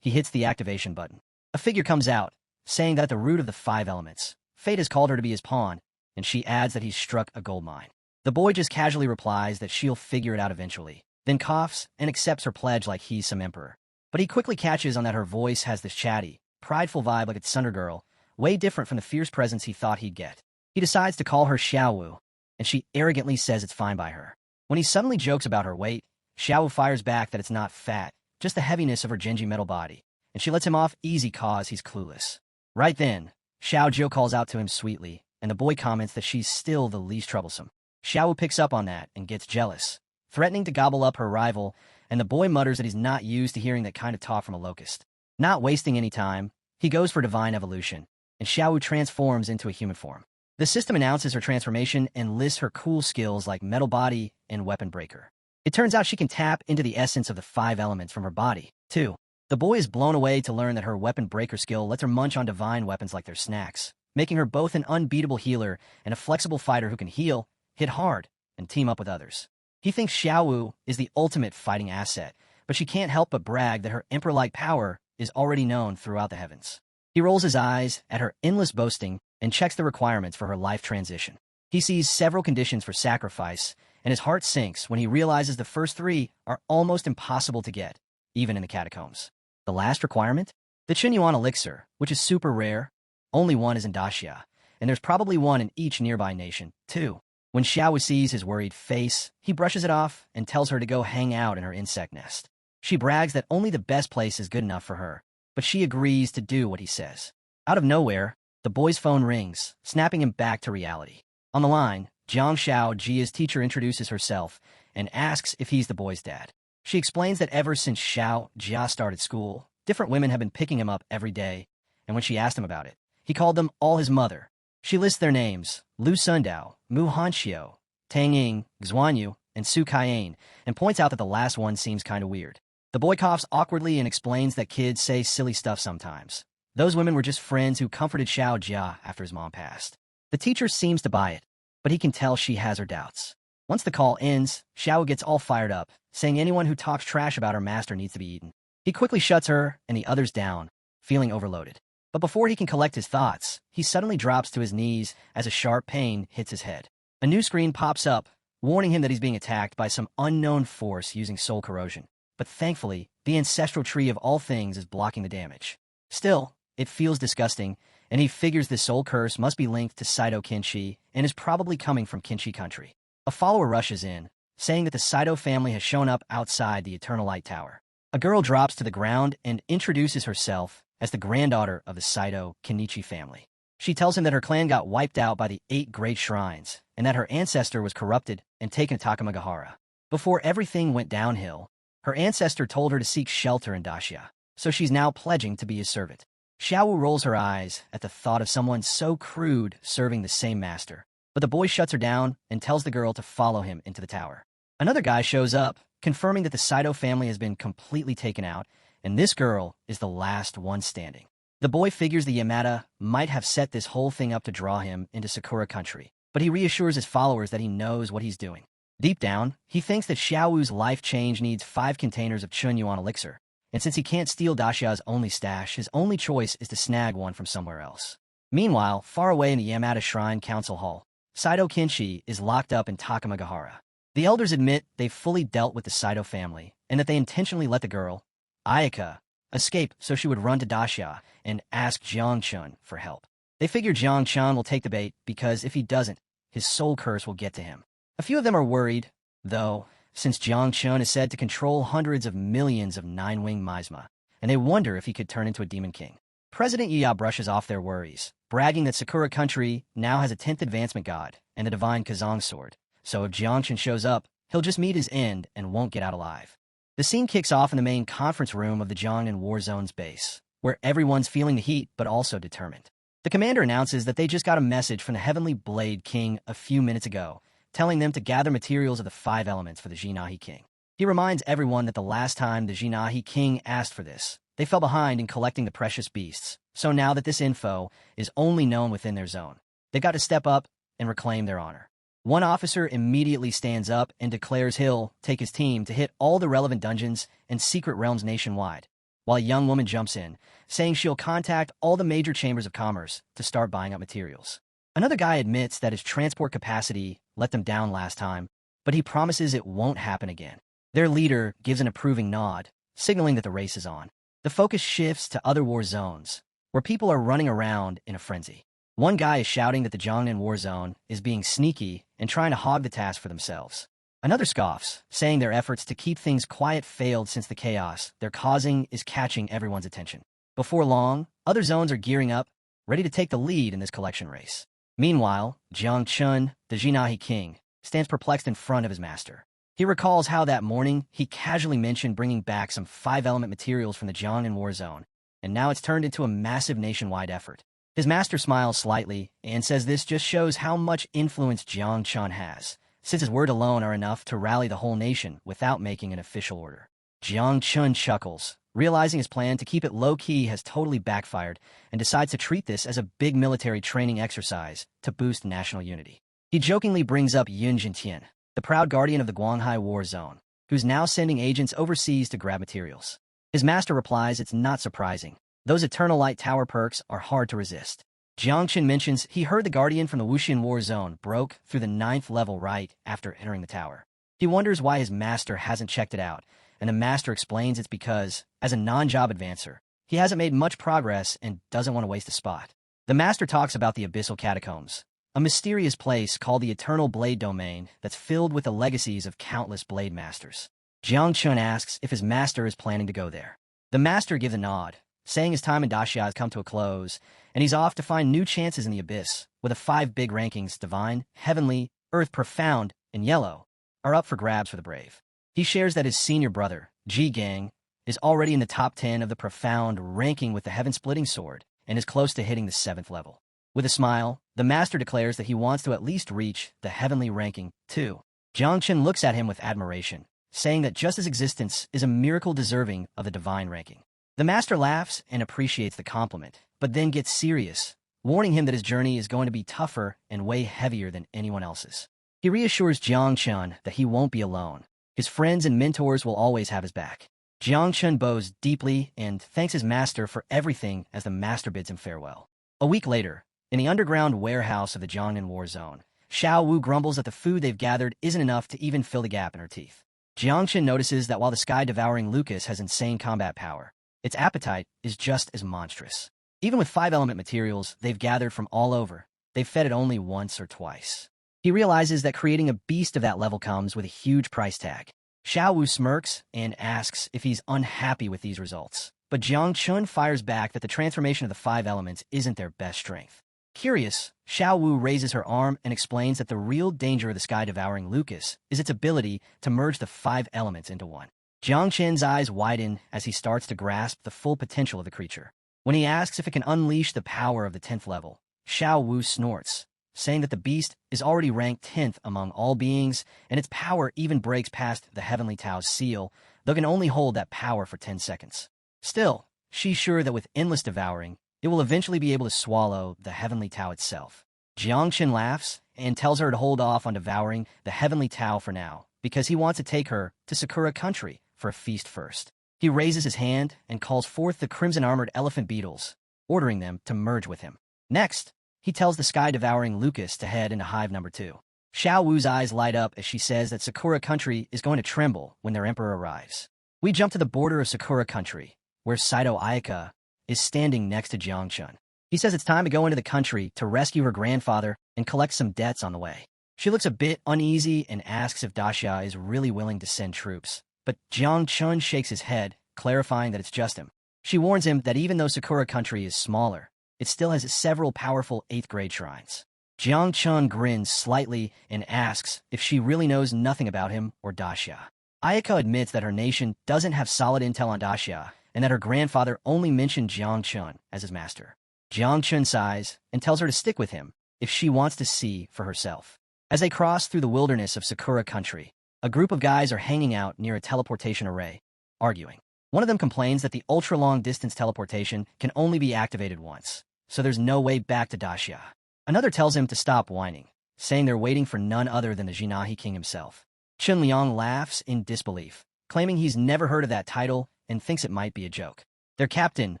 he hits the activation button. A figure comes out, saying that at the root of the 5 elements, fate has called her to be his pawn, and she adds that he's struck a gold mine. The boy just casually replies that she'll figure it out eventually, then coughs and accepts her pledge like he's some emperor. But he quickly catches on that her voice has this chatty, prideful vibe like a Thunder Girl, way different from the fierce presence he thought he'd get. He decides to call her Xiaowu, and she arrogantly says it's fine by her. When he suddenly jokes about her weight, Xiaowu fires back that it's not fat, just the heaviness of her Genji metal body, and she lets him off easy cause he's clueless. Right then, Xiao Jiao calls out to him sweetly, and the boy comments that she's still the least troublesome. Xiaowu picks up on that and gets jealous, threatening to gobble up her rival, and the boy mutters that he's not used to hearing that kind of talk from a locust. Not wasting any time, he goes for divine evolution, and Xiaowu transforms into a human form. The system announces her transformation and lists her cool skills like Metal Body and Weapon Breaker. It turns out she can tap into the essence of the 5 elements from her body, too. The boy is blown away to learn that her Weapon Breaker skill lets her munch on divine weapons like their snacks, making her both an unbeatable healer and a flexible fighter who can heal, hit hard, and team up with others. He thinks Xiaowu is the ultimate fighting asset, but she can't help but brag that her emperor-like power is already known throughout the heavens. He rolls his eyes at her endless boasting and checks the requirements for her life transition. He sees several conditions for sacrifice, and his heart sinks when he realizes the first 3 are almost impossible to get, even in the catacombs. The last requirement? The Chunyuan elixir, which is super rare. Only one is in Daxia, and there's probably one in each nearby nation, too. When Xiao sees his worried face, he brushes it off and tells her to go hang out in her insect nest. She brags that only the best place is good enough for her, but she agrees to do what he says. Out of nowhere, the boy's phone rings, snapping him back to reality. On the line, Jiang Xiao, Jia's teacher, introduces herself and asks if he's the boy's dad. She explains that ever since Xiao Jia started school, different women have been picking him up every day, and when she asked him about it, he called them all his mother. She lists their names, Lu Sundao, Mu Hanxiu, Tang Ying, Xuanyu, and Su Kaiyan, and points out that the last one seems kind of weird. The boy coughs awkwardly and explains that kids say silly stuff sometimes. Those women were just friends who comforted Xiao Jia after his mom passed. The teacher seems to buy it, but he can tell she has her doubts. Once the call ends, Xiao gets all fired up, saying anyone who talks trash about her master needs to be eaten. He quickly shuts her and the others down, feeling overloaded. But before he can collect his thoughts, he suddenly drops to his knees as a sharp pain hits his head. A new screen pops up, warning him that he's being attacked by some unknown force using soul corrosion. But thankfully, the ancestral tree of all things is blocking the damage. Still, it feels disgusting, and he figures the soul curse must be linked to Saito Kinshi and is probably coming from Kinshi country. A follower rushes in, saying that the Saito family has shown up outside the Eternal Light Tower. A girl drops to the ground and introduces herself as the granddaughter of the Saito Kenichi family. She tells him that her clan got wiped out by the 8 great shrines, and that her ancestor was corrupted and taken to Takamagahara. Before everything went downhill, her ancestor told her to seek shelter in Daxia, so she's now pledging to be his servant. Xiaowu rolls her eyes at the thought of someone so crude serving the same master, but the boy shuts her down and tells the girl to follow him into the tower. Another guy shows up, confirming that the Saito family has been completely taken out, and this girl is the last one standing. The boy figures the Yamada might have set this whole thing up to draw him into Sakura country, but he reassures his followers that he knows what he's doing. Deep down, he thinks that Xiaowu's life change needs 5 containers of Chunyuan elixir, and since he can't steal Dashia's only stash, his only choice is to snag one from somewhere else. Meanwhile, far away in the Yamada Shrine Council Hall, Saito Kinshi is locked up in Takamagahara. The elders admit they've fully dealt with the Saito family, and that they intentionally let the girl, Ayaka, escape so she would run to Dashia and ask Jiang-chun for help. They figure Jiang-chun will take the bait because if he doesn't, his soul curse will get to him. A few of them are worried, though, since Jiang-chun is said to control hundreds of millions of nine-winged manhwa, and they wonder if he could turn into a demon king. President Iya brushes off their worries, bragging that Sakura Country now has a 10th advancement god and the divine Kazang sword, so if Jiang-chun shows up, he'll just meet his end and won't get out alive. The scene kicks off in the main conference room of the Jiangnan War Zone's base, where everyone's feeling the heat but also determined. The commander announces that they just got a message from the Heavenly Blade King a few minutes ago, telling them to gather materials of the 5 elements for the Jinahi King. He reminds everyone that the last time the Jinahi King asked for this, they fell behind in collecting the precious beasts, so now that this info is only known within their zone, they got to step up and reclaim their honor. One officer immediately stands up and declares he'll take his team to hit all the relevant dungeons and secret realms nationwide, while a young woman jumps in, saying she'll contact all the major chambers of commerce to start buying up materials. Another guy admits that his transport capacity let them down last time, but he promises it won't happen again. Their leader gives an approving nod, signaling that the race is on. The focus shifts to other war zones, where people are running around in a frenzy. One guy is shouting that the Jiangnan War Zone is being sneaky and trying to hog the task for themselves. Another scoffs, saying their efforts to keep things quiet failed since the chaos they're causing is catching everyone's attention. Before long, other zones are gearing up, ready to take the lead in this collection race. Meanwhile, Jiang-chun, the Jinahi king, stands perplexed in front of his master. He recalls how that morning he casually mentioned bringing back some 5-element materials from the Jiangnan War Zone, and now it's turned into a massive nationwide effort. His master smiles slightly and says this just shows how much influence Jiang-chun has, since his word alone are enough to rally the whole nation without making an official order. Jiang-chun chuckles, realizing his plan to keep it low-key has totally backfired, and decides to treat this as a big military training exercise to boost national unity. He jokingly brings up Yun Jintian, the proud guardian of the Guanghai War Zone, who's now sending agents overseas to grab materials. His master replies it's not surprising. Those Eternal Light Tower perks are hard to resist. Jiang-chun mentions he heard the guardian from the Wuxian War Zone broke through the 9th level right after entering the tower. He wonders why his master hasn't checked it out, and the master explains it's because, as a non-job advancer, he hasn't made much progress and doesn't want to waste a spot. The master talks about the Abyssal Catacombs, a mysterious place called the Eternal Blade Domain that's filled with the legacies of countless blade masters. Jiang-chun asks if his master is planning to go there. The master gives a nod, saying his time in Dashia has come to a close, and he's off to find new chances in the Abyss, with the 5 big rankings Divine, Heavenly, Earth Profound, and Yellow are up for grabs for the brave. He shares that his senior brother, Ji-gang, is already in the top 10 of the Profound ranking with the Heaven-Splitting Sword, and is close to hitting the 7th level. With a smile, the master declares that he wants to at least reach the Heavenly ranking, too. Jiang-chun looks at him with admiration, saying that just his existence is a miracle deserving of the Divine ranking. The master laughs and appreciates the compliment, but then gets serious, warning him that his journey is going to be tougher and way heavier than anyone else's. He reassures Jiang-chun that he won't be alone. His friends and mentors will always have his back. Jiang-chun bows deeply and thanks his master for everything as the master bids him farewell. A week later, in the underground warehouse of the Jiangnan War Zone, Xiao Wu grumbles that the food they've gathered isn't enough to even fill the gap in her teeth. Jiang-chun notices that while the sky-devouring Lucas has insane combat power, its appetite is just as monstrous. Even with 5-element materials they've gathered from all over, they've fed it only once or twice. He realizes that creating a beast of that level comes with a huge price tag. Xiao Wu smirks and asks if he's unhappy with these results, but Jiang-chun fires back that the transformation of the 5 elements isn't their best strength. Curious, Xiao Wu raises her arm and explains that the real danger of the sky-devouring Lucas is its ability to merge the 5 elements into one. Jiang-chun's eyes widen as he starts to grasp the full potential of the creature. When he asks if it can unleash the power of the 10th level, Xiao Wu snorts, saying that the beast is already ranked 10th among all beings, and its power even breaks past the Heavenly Tao's seal, though can only hold that power for 10 seconds. Still, she's sure that with endless devouring, it will eventually be able to swallow the Heavenly Tao itself. Jiang-chun laughs and tells her to hold off on devouring the Heavenly Tao for now, because he wants to take her to Sakura Country for a feast first. He raises his hand and calls forth the crimson-armored elephant beetles, ordering them to merge with him. Next, he tells the sky-devouring Lucas to head into Hive number 2. Xiao Wu's eyes light up as she says that Sakura Country is going to tremble when their emperor arrives. We jump to the border of Sakura Country, where Saito Ayaka is standing next to Jiang Chun. He says it's time to go into the country to rescue her grandfather and collect some debts on the way. She looks a bit uneasy and asks if Daxia is really willing to send troops, but Jiang Chun shakes his head, clarifying that it's just him. She warns him that even though Sakura Country is smaller, it still has several powerful 8th-grade shrines. Jiang Chun grins slightly and asks if she really knows nothing about him or Daxia. Ayaka admits that her nation doesn't have solid intel on Daxia and that her grandfather only mentioned Jiang Chun as his master. Jiang Chun sighs and tells her to stick with him if she wants to see for herself. As they cross through the wilderness of Sakura Country, a group of guys are hanging out near a teleportation array, arguing. One of them complains that the ultra-long-distance teleportation can only be activated once, so there's no way back to Daxia. Another tells him to stop whining, saying they're waiting for none other than the Jinahi king himself. Chun Liang laughs in disbelief, claiming he's never heard of that title and thinks it might be a joke. Their captain,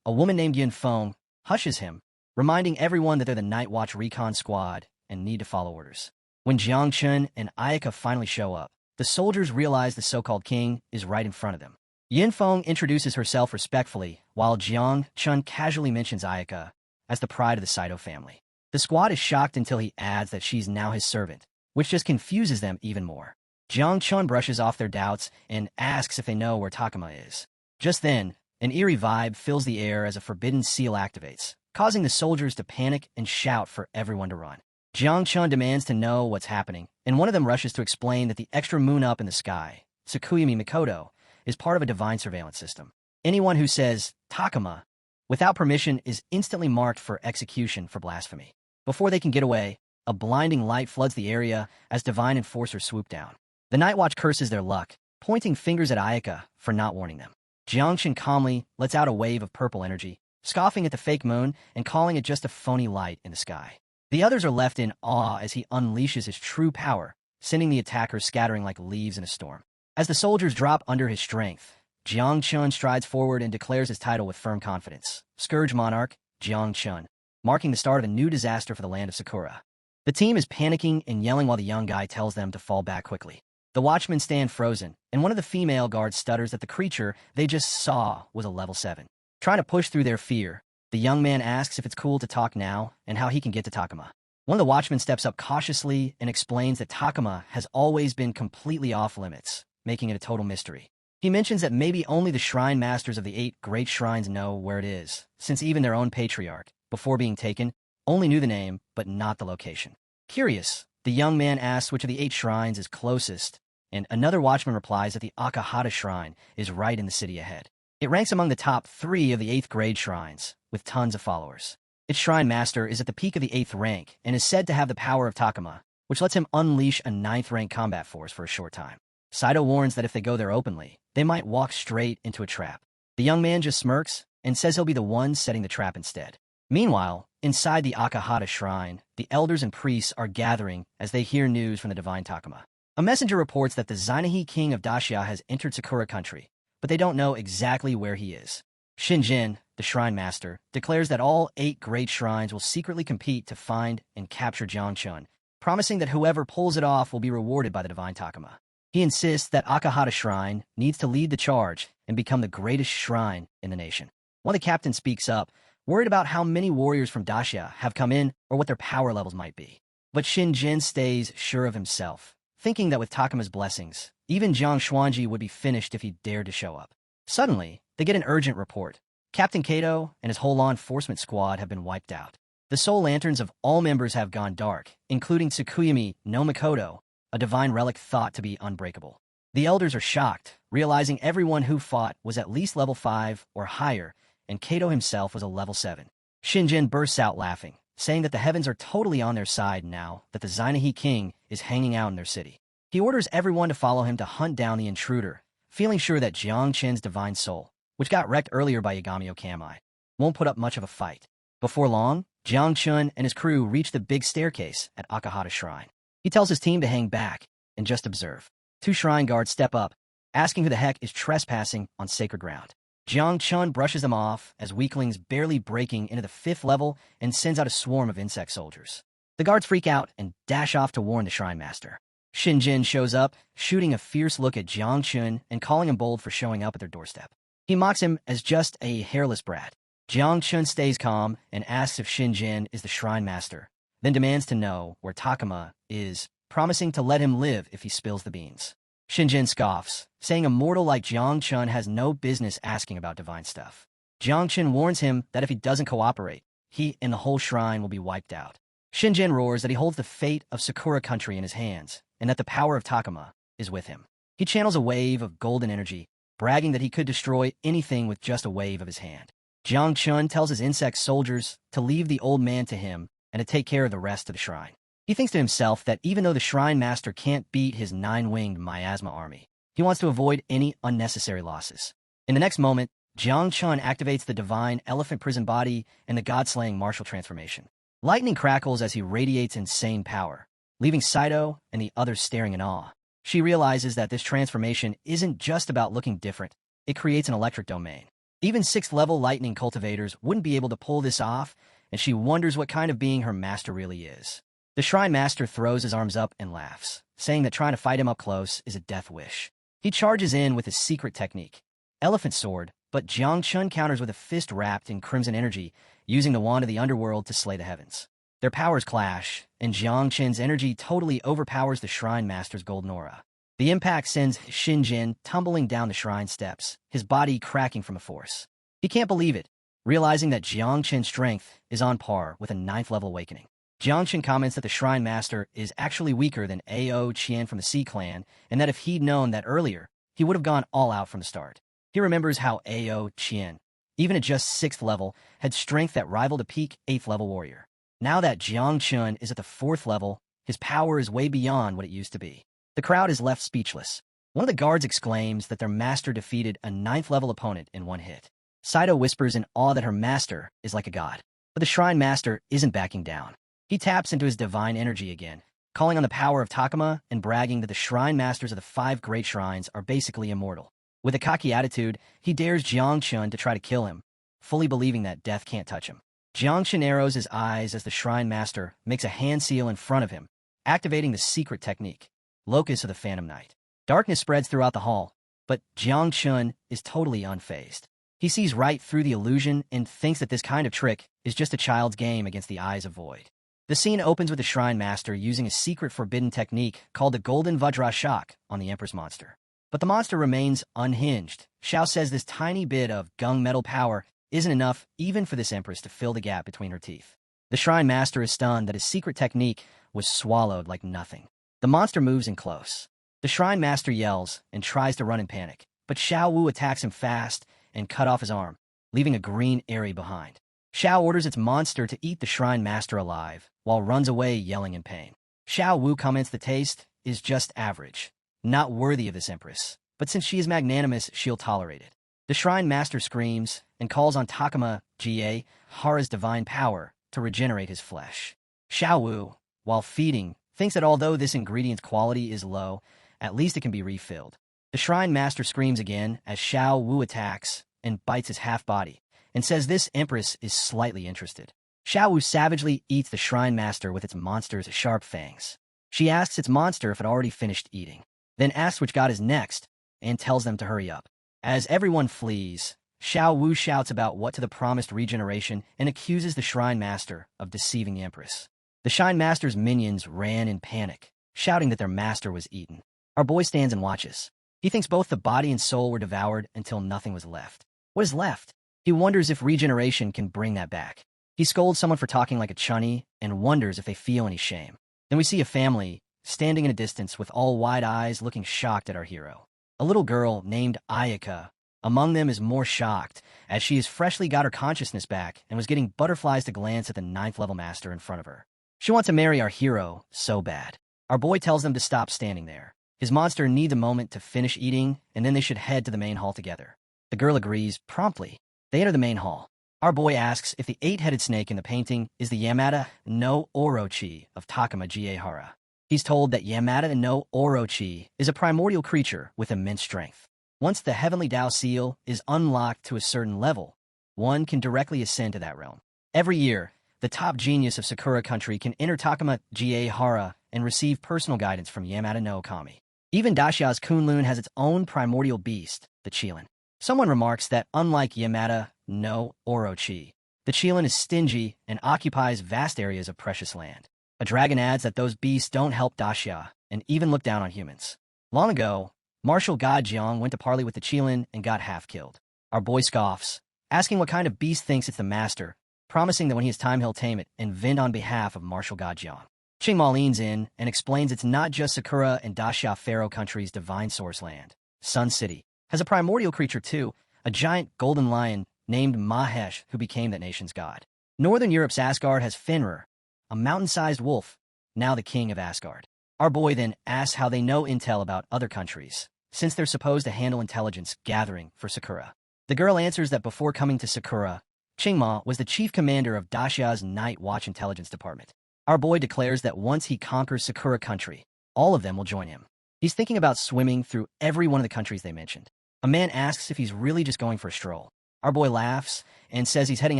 a woman named Yin Feng, hushes him, reminding everyone that they're the Night Watch recon squad and need to follow orders. When Jiang Chun and Ayaka finally show up, the soldiers realize the so-called king is right in front of them. Yin Feng introduces herself respectfully, while Jiang Chun casually mentions Ayaka as the pride of the Saito family. The squad is shocked until he adds that she's now his servant, which just confuses them even more. Jiang Chun brushes off their doubts and asks if they know where Takuma is. Just then, an eerie vibe fills the air as a forbidden seal activates, causing the soldiers to panic and shout for everyone to run. Jiang Chun demands to know what's happening, and one of them rushes to explain that the extra moon up in the sky, Tsukuyami Mikoto, is part of a divine surveillance system. Anyone who says Takuma without permission is instantly marked for execution for blasphemy. Before they can get away, a blinding light floods the area as divine enforcers swoop down. The Night Watch curses their luck, pointing fingers at Ayaka for not warning them. Jiang Chun calmly lets out a wave of purple energy, scoffing at the fake moon and calling it just a phony light in the sky. The others are left in awe as he unleashes his true power, sending the attackers scattering like leaves in a storm. As the soldiers drop under his strength, Jiang Chun strides forward and declares his title with firm confidence. Scourge Monarch, Jiang Chun, marking the start of a new disaster for the land of Sakura. The team is panicking and yelling while the young guy tells them to fall back quickly. The watchmen stand frozen, and one of the female guards stutters that the creature they just saw was a level 7. Trying to push through their fear, the young man asks if it's cool to talk now and how he can get to Takuma. One of the watchmen steps up cautiously and explains that Takuma has always been completely off limits, making it a total mystery. He mentions that maybe only the shrine masters of the 8 great shrines know where it is, since even their own patriarch, before being taken, only knew the name but not the location. Curious, the young man asks which of the 8 shrines is closest, and another watchman replies that the Akahata shrine is right in the city ahead. It ranks among the top 3 of the 8th grade shrines, with tons of followers. Its shrine master is at the peak of the 8th rank and is said to have the power of Takuma, which lets him unleash a 9th rank combat force for a short time. Saito warns that if they go there openly, they might walk straight into a trap. The young man just smirks and says he'll be the one setting the trap instead. Meanwhile, inside the Akahata shrine, the elders and priests are gathering as they hear news from the divine Takuma. A messenger reports that the Zainahi king of Daxia has entered Sakura country, but they don't know exactly where he is. Shinjin, the shrine master, declares that all 8 great shrines will secretly compete to find and capture Jiang Chun, promising that whoever pulls it off will be rewarded by the divine Takuma. He insists that Akahata Shrine needs to lead the charge and become the greatest shrine in the nation. One of the captains speaks up, worried about how many warriors from Daxia have come in or what their power levels might be. But Shinjin stays sure of himself, thinking that with Takuma's blessings, even Jiang Xuanji would be finished if he dared to show up. Suddenly, they get an urgent report. Captain Kato and his whole law enforcement squad have been wiped out. The soul lanterns of all members have gone dark, including Tsukuyami no Mikoto, a divine relic thought to be unbreakable. The elders are shocked, realizing everyone who fought was at least level 5 or higher, and Kato himself was a level 7. Shinjin bursts out laughing, saying that the heavens are totally on their side now that the Zainahi king is hanging out in their city. He orders everyone to follow him to hunt down the intruder, feeling sure that Jiang Chen's divine soul, which got wrecked earlier by Yagami Okamai, won't put up much of a fight. Before long, Jiang Chun and his crew reach the big staircase at Akahata Shrine. He tells his team to hang back and just observe. 2 shrine guards step up, asking who the heck is trespassing on sacred ground. Jiang Chun brushes them off as weaklings barely breaking into the 5th level and sends out a swarm of insect soldiers. The guards freak out and dash off to warn the Shrine Master. Xin Jin shows up, shooting a fierce look at Jiang Chun and calling him bold for showing up at their doorstep. He mocks him as just a hairless brat. Jiang Chun stays calm and asks if Xin Jin is the Shrine Master, then demands to know where Takuma is, promising to let him live if he spills the beans. Xin Jin scoffs, saying a mortal like Jiang Chun has no business asking about divine stuff. Jiang Chun warns him that if he doesn't cooperate, he and the whole shrine will be wiped out. Xin Jin roars that he holds the fate of Sakura country in his hands, and that the power of Takuma is with him. He channels a wave of golden energy, bragging that he could destroy anything with just a wave of his hand. Jiang Chun tells his insect soldiers to leave the old man to him and to take care of the rest of the shrine. He thinks to himself that even though the Shrine Master can't beat his 9-winged miasma army, he wants to avoid any unnecessary losses. In the next moment, Jiang Chun activates the divine elephant prison body and the god-slaying martial transformation. Lightning crackles as he radiates insane power, leaving Saito and the others staring in awe. She realizes that this transformation isn't just about looking different, it creates an electric domain. Even 6th-level lightning cultivators wouldn't be able to pull this off, and she wonders what kind of being her master really is. The Shrine Master throws his arms up and laughs, saying that trying to fight him up close is a death wish. He charges in with his secret technique, Elephant Sword, but Jiang Chun counters with a fist wrapped in crimson energy, using the wand of the underworld to slay the heavens. Their powers clash, and Jiang Chun's energy totally overpowers the Shrine Master's golden aura. The impact sends Xin Jin tumbling down the shrine steps, his body cracking from the force. He can't believe it, realizing that Jiang Chun's strength is on par with a 9th-level awakening. Jiang Chun comments that the Shrine Master is actually weaker than Ao Qian from the Sea Clan, and that if he'd known that earlier, he would have gone all out from the start. He remembers how Ao Qian, even at just 6th level, had strength that rivaled a peak 8th-level warrior. Now that Jiang Chun is at the 4th level, his power is way beyond what it used to be. The crowd is left speechless. One of the guards exclaims that their master defeated a 9th-level opponent in one hit. Saito whispers in awe that her master is like a god. But the Shrine Master isn't backing down. He taps into his divine energy again, calling on the power of Takuma and bragging that the Shrine Masters of the 5 great shrines are basically immortal. With a cocky attitude, he dares Jiang Chun to try to kill him, fully believing that death can't touch him. Jiang Chun narrows his eyes as the Shrine Master makes a hand seal in front of him, activating the secret technique, Locus of the Phantom Knight. Darkness spreads throughout the hall, but Jiang Chun is totally unfazed. He sees right through the illusion and thinks that this kind of trick is just a child's game against the eyes of void. The scene opens with the Shrine Master using a secret forbidden technique called the Golden Vajra Shock on the Empress monster. But the monster remains unhinged. Xiao says this tiny bit of gung metal power isn't enough even for this Empress to fill the gap between her teeth. The Shrine Master is stunned that his secret technique was swallowed like nothing. The monster moves in close. The Shrine Master yells and tries to run in panic, but Xiao Wu attacks him fast and cut off his arm, leaving a green area behind. Xiao orders its monster to eat the Shrine Master alive, while runs away yelling in pain. Xiao Wu comments the taste is just average, not worthy of this Empress, but since she is magnanimous, she'll tolerate it. The Shrine Master screams and calls on Takuma Ga Hara's divine power to regenerate his flesh. Xiao Wu, while feeding, thinks that although this ingredient's quality is low, at least it can be refilled. The Shrine Master screams again as Xiao Wu attacks and bites his half-body, and says this Empress is slightly interested. Xiao Wu savagely eats the Shrine Master with its monster's sharp fangs. She asks its monster if it already finished eating, then asks which god is next, and tells them to hurry up. As everyone flees, Xiao Wu shouts about what to the promised regeneration and accuses the Shrine Master of deceiving the Empress. The Shrine Master's minions ran in panic, shouting that their master was eaten. Our boy stands and watches. He thinks both the body and soul were devoured until nothing was left. What is left? He wonders if regeneration can bring that back. He scolds someone for talking like a chunny and wonders if they feel any shame. Then we see a family standing in a distance with all wide eyes looking shocked at our hero. A little girl named Ayaka among them is more shocked as she has freshly got her consciousness back and was getting butterflies to glance at the 9th-level master in front of her. She wants to marry our hero so bad. Our boy tells them to stop standing there. His monster needs a moment to finish eating and then they should head to the main hall together. The girl agrees promptly. They enter the main hall. Our boy asks if the 8-headed snake in the painting is the Yamada no Orochi of Takuma Ga Hara. He's told that Yamada no Orochi is a primordial creature with immense strength. Once the Heavenly Tao Seal is unlocked to a certain level, one can directly ascend to that realm. Every year, the top genius of Sakura country can enter Takuma Ga Hara and receive personal guidance from Yamada no Okami. Even Dashia's Kunlun has its own primordial beast, the Qilin. Someone remarks that unlike Yamada no Orochi, the Qilin is stingy and occupies vast areas of precious land. A dragon adds that those beasts don't help Dashia and even look down on humans. Long ago, Martial God Jiang went to parley with the Qilin and got half killed. Our boy scoffs, asking what kind of beast thinks it's the master, promising that when he has time he'll tame it and vend on behalf of Martial God Jiang. Qingma leans in and explains it's not just Sakura and Dashia Pharaoh country's divine source land. Sun City has a primordial creature too, a giant golden lion named Mahesh who became that nation's god. Northern Europe's Asgard has Fenrir, a mountain-sized wolf, now the king of Asgard. Our boy then asks how they know intel about other countries, since they're supposed to handle intelligence gathering for Sakura. The girl answers that before coming to Sakura, Qingma was the chief commander of Dashia's Night Watch Intelligence Department. Our boy declares that once he conquers Sakura country, all of them will join him. He's thinking about swimming through every one of the countries they mentioned. A man asks if he's really just going for a stroll. Our boy laughs and says he's heading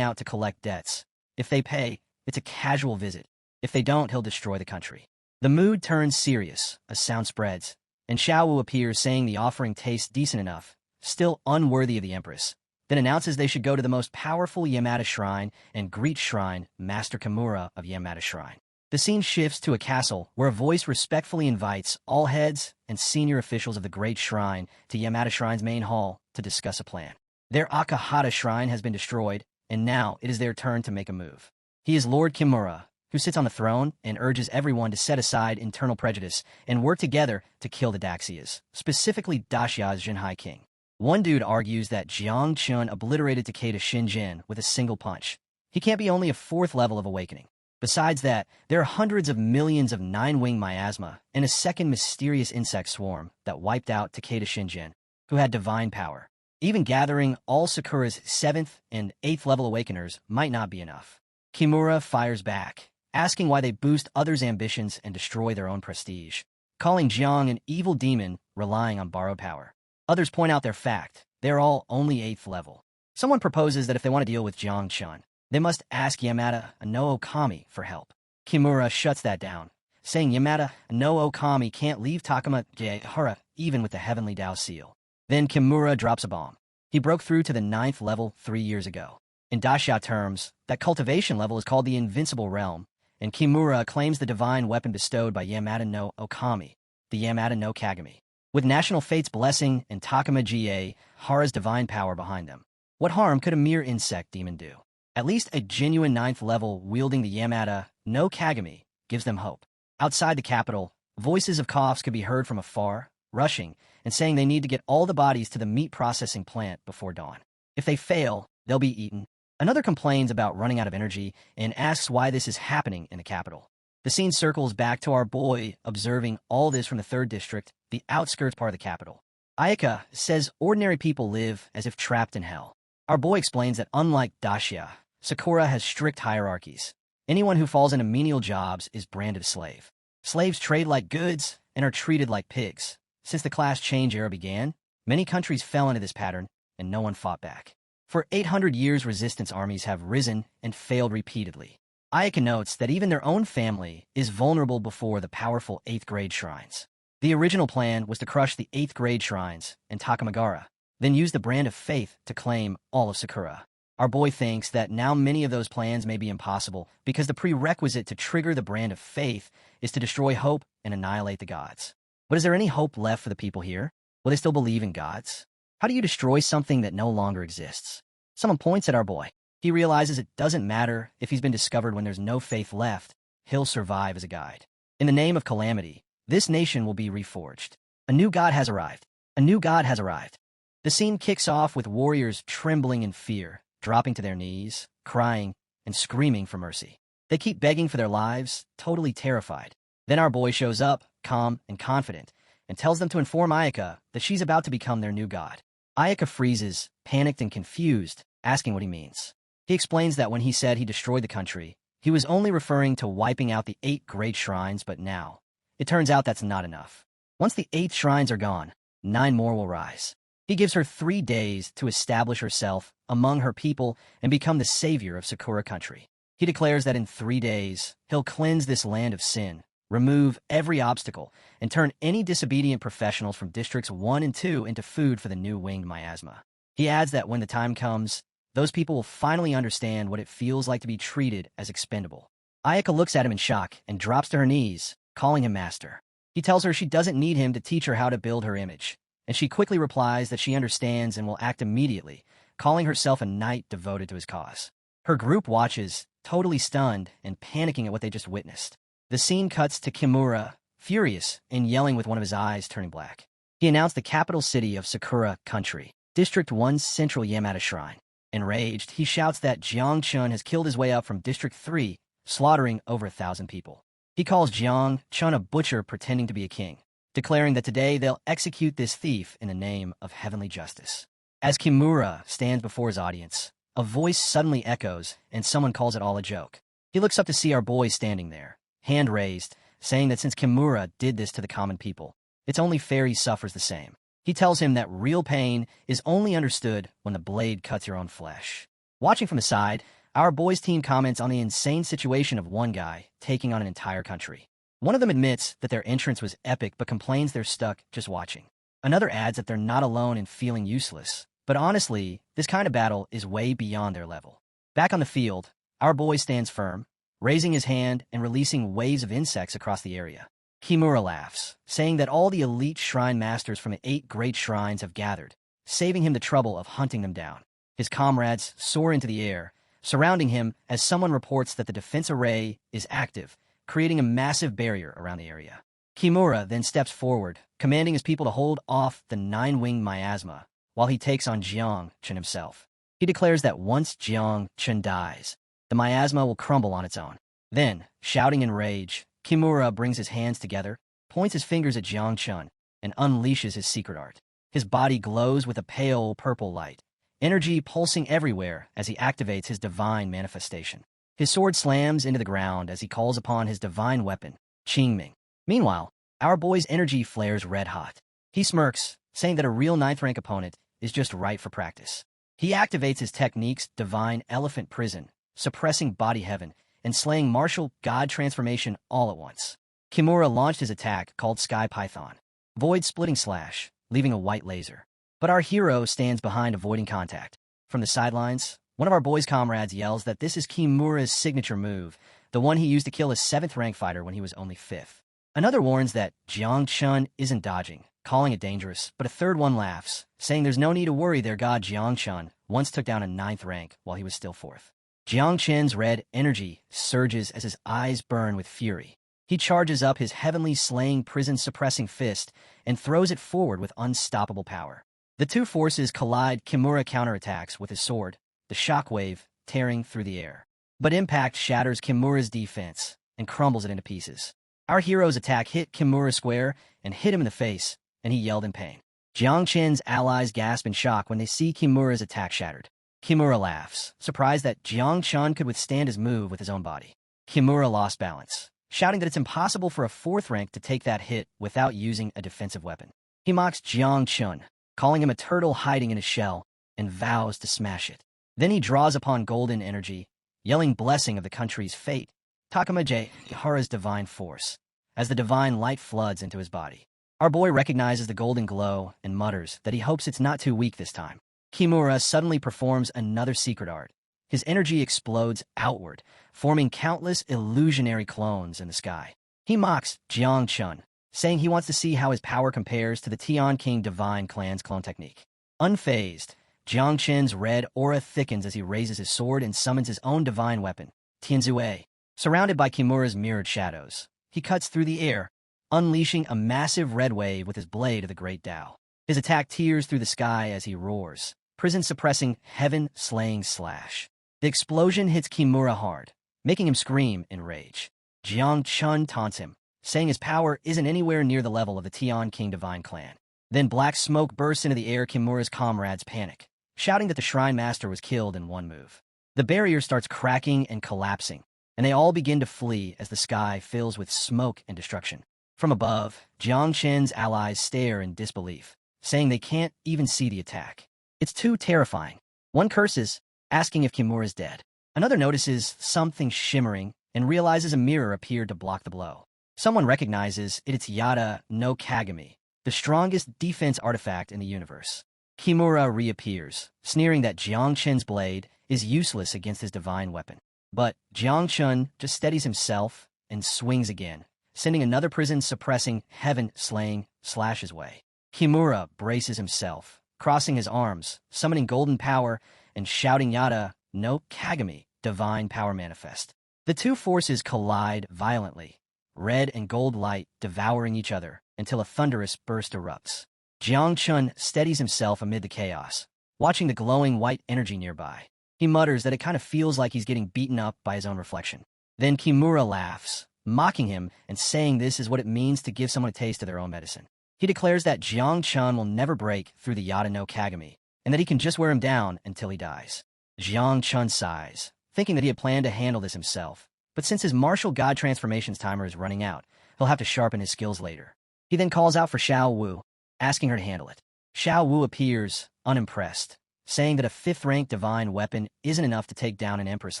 out to collect debts. If they pay, it's a casual visit. If they don't, he'll destroy the country. The mood turns serious as sound spreads, and Xiaowu appears saying the offering tastes decent enough, still unworthy of the Empress, then announces they should go to the most powerful Yamada Shrine and greet Shrine Master Kimura of Yamada Shrine. The scene shifts to a castle where a voice respectfully invites all heads and senior officials of the Great Shrine to Yamada Shrine's main hall to discuss a plan. Their Akahata Shrine has been destroyed, and now it is their turn to make a move. He is Lord Kimura, who sits on the throne and urges everyone to set aside internal prejudice and work together to kill the Daxias, specifically Dashia's Jinhai king. One dude argues that Jiang Chun obliterated Takeda Shinjin with a single punch. He can't be only a 4th level of awakening. Besides that, there are hundreds of millions of 9-wing miasma and a second mysterious insect swarm that wiped out Takeda Shinjin, who had divine power. Even gathering all Sakura's 7th and 8th level awakeners might not be enough. Kimura fires back, asking why they boost others' ambitions and destroy their own prestige, calling Jiang an evil demon relying on borrowed power. Others point out their fact, they're all only 8th level. Someone proposes that if they want to deal with Jiang Chun, they must ask Yamada no Okami for help. Kimura shuts that down, saying Yamada no Okami can't leave Takuma Ga Hara even with the Heavenly Tao Seal. Then Kimura drops a bomb. He broke through to the 9th level 3 years ago. In Dashia terms, that cultivation level is called the Invincible Realm, and Kimura claims the divine weapon bestowed by Yamada no Okami, the Yamada no Kagami. With National Fate's blessing and Takuma Ga Hara's divine power behind them, what harm could a mere insect demon do? At least a genuine 9th level wielding the Yamada no Kagami gives them hope. Outside the capital, voices of coughs could be heard from afar, rushing and saying they need to get all the bodies to the meat processing plant before dawn. If they fail, they'll be eaten. Another complains about running out of energy and asks why this is happening in the capital. The scene circles back to our boy observing all this from the 3rd district, the outskirts part of the capital. Ayaka says ordinary people live as if trapped in hell. Our boy explains that unlike Dashia, Sakura has strict hierarchies. Anyone who falls into menial jobs is branded a slave. Slaves trade like goods and are treated like pigs. Since the class change era began, many countries fell into this pattern, and no one fought back. For 800 years, resistance armies have risen and failed repeatedly. Ayaka notes that even their own family is vulnerable before the powerful 8th grade shrines. The original plan was to crush the 8th grade shrines and Takamagara, then use the brand of faith to claim all of Sakura. Our boy thinks that now many of those plans may be impossible because the prerequisite to trigger the brand of faith is to destroy hope and annihilate the gods. But is there any hope left for the people here? Will they still believe in gods? How do you destroy something that no longer exists? Someone points at our boy. He realizes it doesn't matter if he's been discovered when there's no faith left. He'll survive as a guide. In the name of calamity, this nation will be reforged. A new god has arrived. A new god has arrived. The scene kicks off with warriors trembling in fear, dropping to their knees, crying, and screaming for mercy. They keep begging for their lives, totally terrified. Then our boy shows up, calm and confident, and tells them to inform Ayaka that she's about to become their new god. Ayaka freezes, panicked and confused, asking what he means. He explains that when he said he destroyed the country, he was only referring to wiping out the 8 great shrines, but now, It turns out that's not enough. Once the 8 shrines are gone, 9 more will rise. He gives her 3 days to establish herself among her people and become the savior of Sakura country. He declares that in 3 days, he'll cleanse this land of sin, remove every obstacle, and turn any disobedient professionals from Districts 1 and 2 into food for the new winged miasma. He adds that when the time comes, those people will finally understand what it feels like to be treated as expendable. Ayaka looks at him in shock and drops to her knees, calling him master. He tells her she doesn't need him to teach her how to build her image, and she quickly replies that she understands and will act immediately, calling herself a knight devoted to his cause. Her group watches, totally stunned and panicking at what they just witnessed. The scene cuts to Kimura, furious and yelling with one of his eyes turning black. He announced the capital city of Sakura country, District 1's central Yamata shrine. Enraged, he shouts that Jiang Chun has killed his way up from District 3, slaughtering over 1,000 people. He calls Jiang Chun a butcher pretending to be a king, declaring that today they'll execute this thief in the name of heavenly justice. As Kimura stands before his audience, a voice suddenly echoes and someone calls it all a joke. He looks up to see our boy standing there, hand raised, saying that since Kimura did this to the common people, it's only fair he suffers the same. He tells him that real pain is only understood when the blade cuts your own flesh. Watching from the side, our boys' team comments on the insane situation of one guy taking on an entire country. One of them admits that their entrance was epic but complains they're stuck just watching. Another adds that they're not alone in feeling useless. But honestly, this kind of battle is way beyond their level. Back on the field, our boy stands firm, raising his hand and releasing waves of insects across the area. Kimura laughs, saying that all the elite shrine masters from the 8 great shrines have gathered, saving him the trouble of hunting them down. His comrades soar into the air, surrounding him as someone reports that the defense array is active, creating a massive barrier around the area. Kimura then steps forward, commanding his people to hold off the 9-winged miasma, while he takes on Jiang Chun himself. He declares that once Jiang Chun dies, the miasma will crumble on its own. Then, shouting in rage, Kimura brings his hands together, points his fingers at Jiang Chun, and unleashes his secret art. His body glows with a pale purple light, energy pulsing everywhere as he activates his divine manifestation. His sword slams into the ground as he calls upon his divine weapon, Qingming. Meanwhile, our boy's energy flares red hot. He smirks, saying that a real 9th rank opponent is just right for practice. He activates his technique's divine elephant prison, suppressing body heaven, and slaying martial god transformation all at once. Kimura launched his attack called Sky Python, void splitting slash, leaving a white laser. But our hero stands behind avoiding contact. From the sidelines, one of our boys' comrades yells that this is Kimura's signature move, the one he used to kill a 7th rank fighter when he was only 5th. Another warns that Jiang Chun isn't dodging, calling it dangerous, but a third one laughs, saying there's no need to worry, their god Jiang Chun once took down a 9th rank while he was still 4th. Jiang Chun's red energy surges as his eyes burn with fury. He charges up his heavenly slaying prison-suppressing fist and throws it forward with unstoppable power. The two forces collide. Kimura counterattacks with his sword, the shockwave tearing through the air. But impact shatters Kimura's defense and crumbles it into pieces. Our hero's attack hit Kimura square and hit him in the face, and he yelled in pain. Jiang Chun's allies gasp in shock when they see Kimura's attack shattered. Kimura laughs, surprised that Jiang Chun could withstand his move with his own body. Kimura lost balance, shouting that it's impossible for a 4th rank to take that hit without using a defensive weapon. He mocks Jiang Chun, calling him a turtle hiding in his shell, and vows to smash it. Then he draws upon golden energy, yelling blessing of the country's fate, Takamaje Ihara's divine force, as the divine light floods into his body. Our boy recognizes the golden glow and mutters that he hopes it's not too weak this time. Kimura suddenly performs another secret art. His energy explodes outward, forming countless illusionary clones in the sky. He mocks Jiang Chun, saying he wants to see how his power compares to the Tian King Divine Clan's clone technique. Unfazed, Jiang Chun's red aura thickens as he raises his sword and summons his own divine weapon, Tianzue. Surrounded by Kimura's mirrored shadows, he cuts through the air, unleashing a massive red wave with his blade of the Great Tao. His attack tears through the sky as he roars, prison-suppressing, heaven-slaying slash. The explosion hits Kimura hard, making him scream in rage. Jiang Chun taunts him, saying his power isn't anywhere near the level of the Tian King Divine Clan. Then black smoke bursts into the air. Kimura's comrades panic, shouting that the Shrine Master was killed in one move. The barrier starts cracking and collapsing, and they all begin to flee as the sky fills with smoke and destruction. From above, Jiang Chen's allies stare in disbelief, saying they can't even see the attack. It's too terrifying. One curses, asking if Kimura's dead. Another notices something shimmering and realizes a mirror appeared to block the blow. Someone recognizes it's Yada no Kagami, the strongest defense artifact in the universe. Kimura reappears, sneering that Jiang Chen's blade is useless against his divine weapon. But Jiang Chen just steadies himself and swings again, sending another prison-suppressing, heaven-slaying slash his way. Kimura braces himself, crossing his arms, summoning golden power, and shouting Yada no Kagami, divine power manifest. The two forces collide violently, red and gold light devouring each other until a thunderous burst erupts. Jiang Chen steadies himself amid the chaos, watching the glowing white energy nearby. He mutters that it kind of feels like he's getting beaten up by his own reflection. Then Kimura laughs, mocking him and saying this is what it means to give someone a taste of their own medicine. He declares that Jiang Chen will never break through the Yada no Kagami, and that he can just wear him down until he dies. Jiang Chen sighs, thinking that he had planned to handle this himself, but since his martial god transformations timer is running out, he'll have to sharpen his skills later. He then calls out for Xiao Wu, asking her to handle it. Xiao Wu appears, unimpressed, saying that a 5th-rank divine weapon isn't enough to take down an empress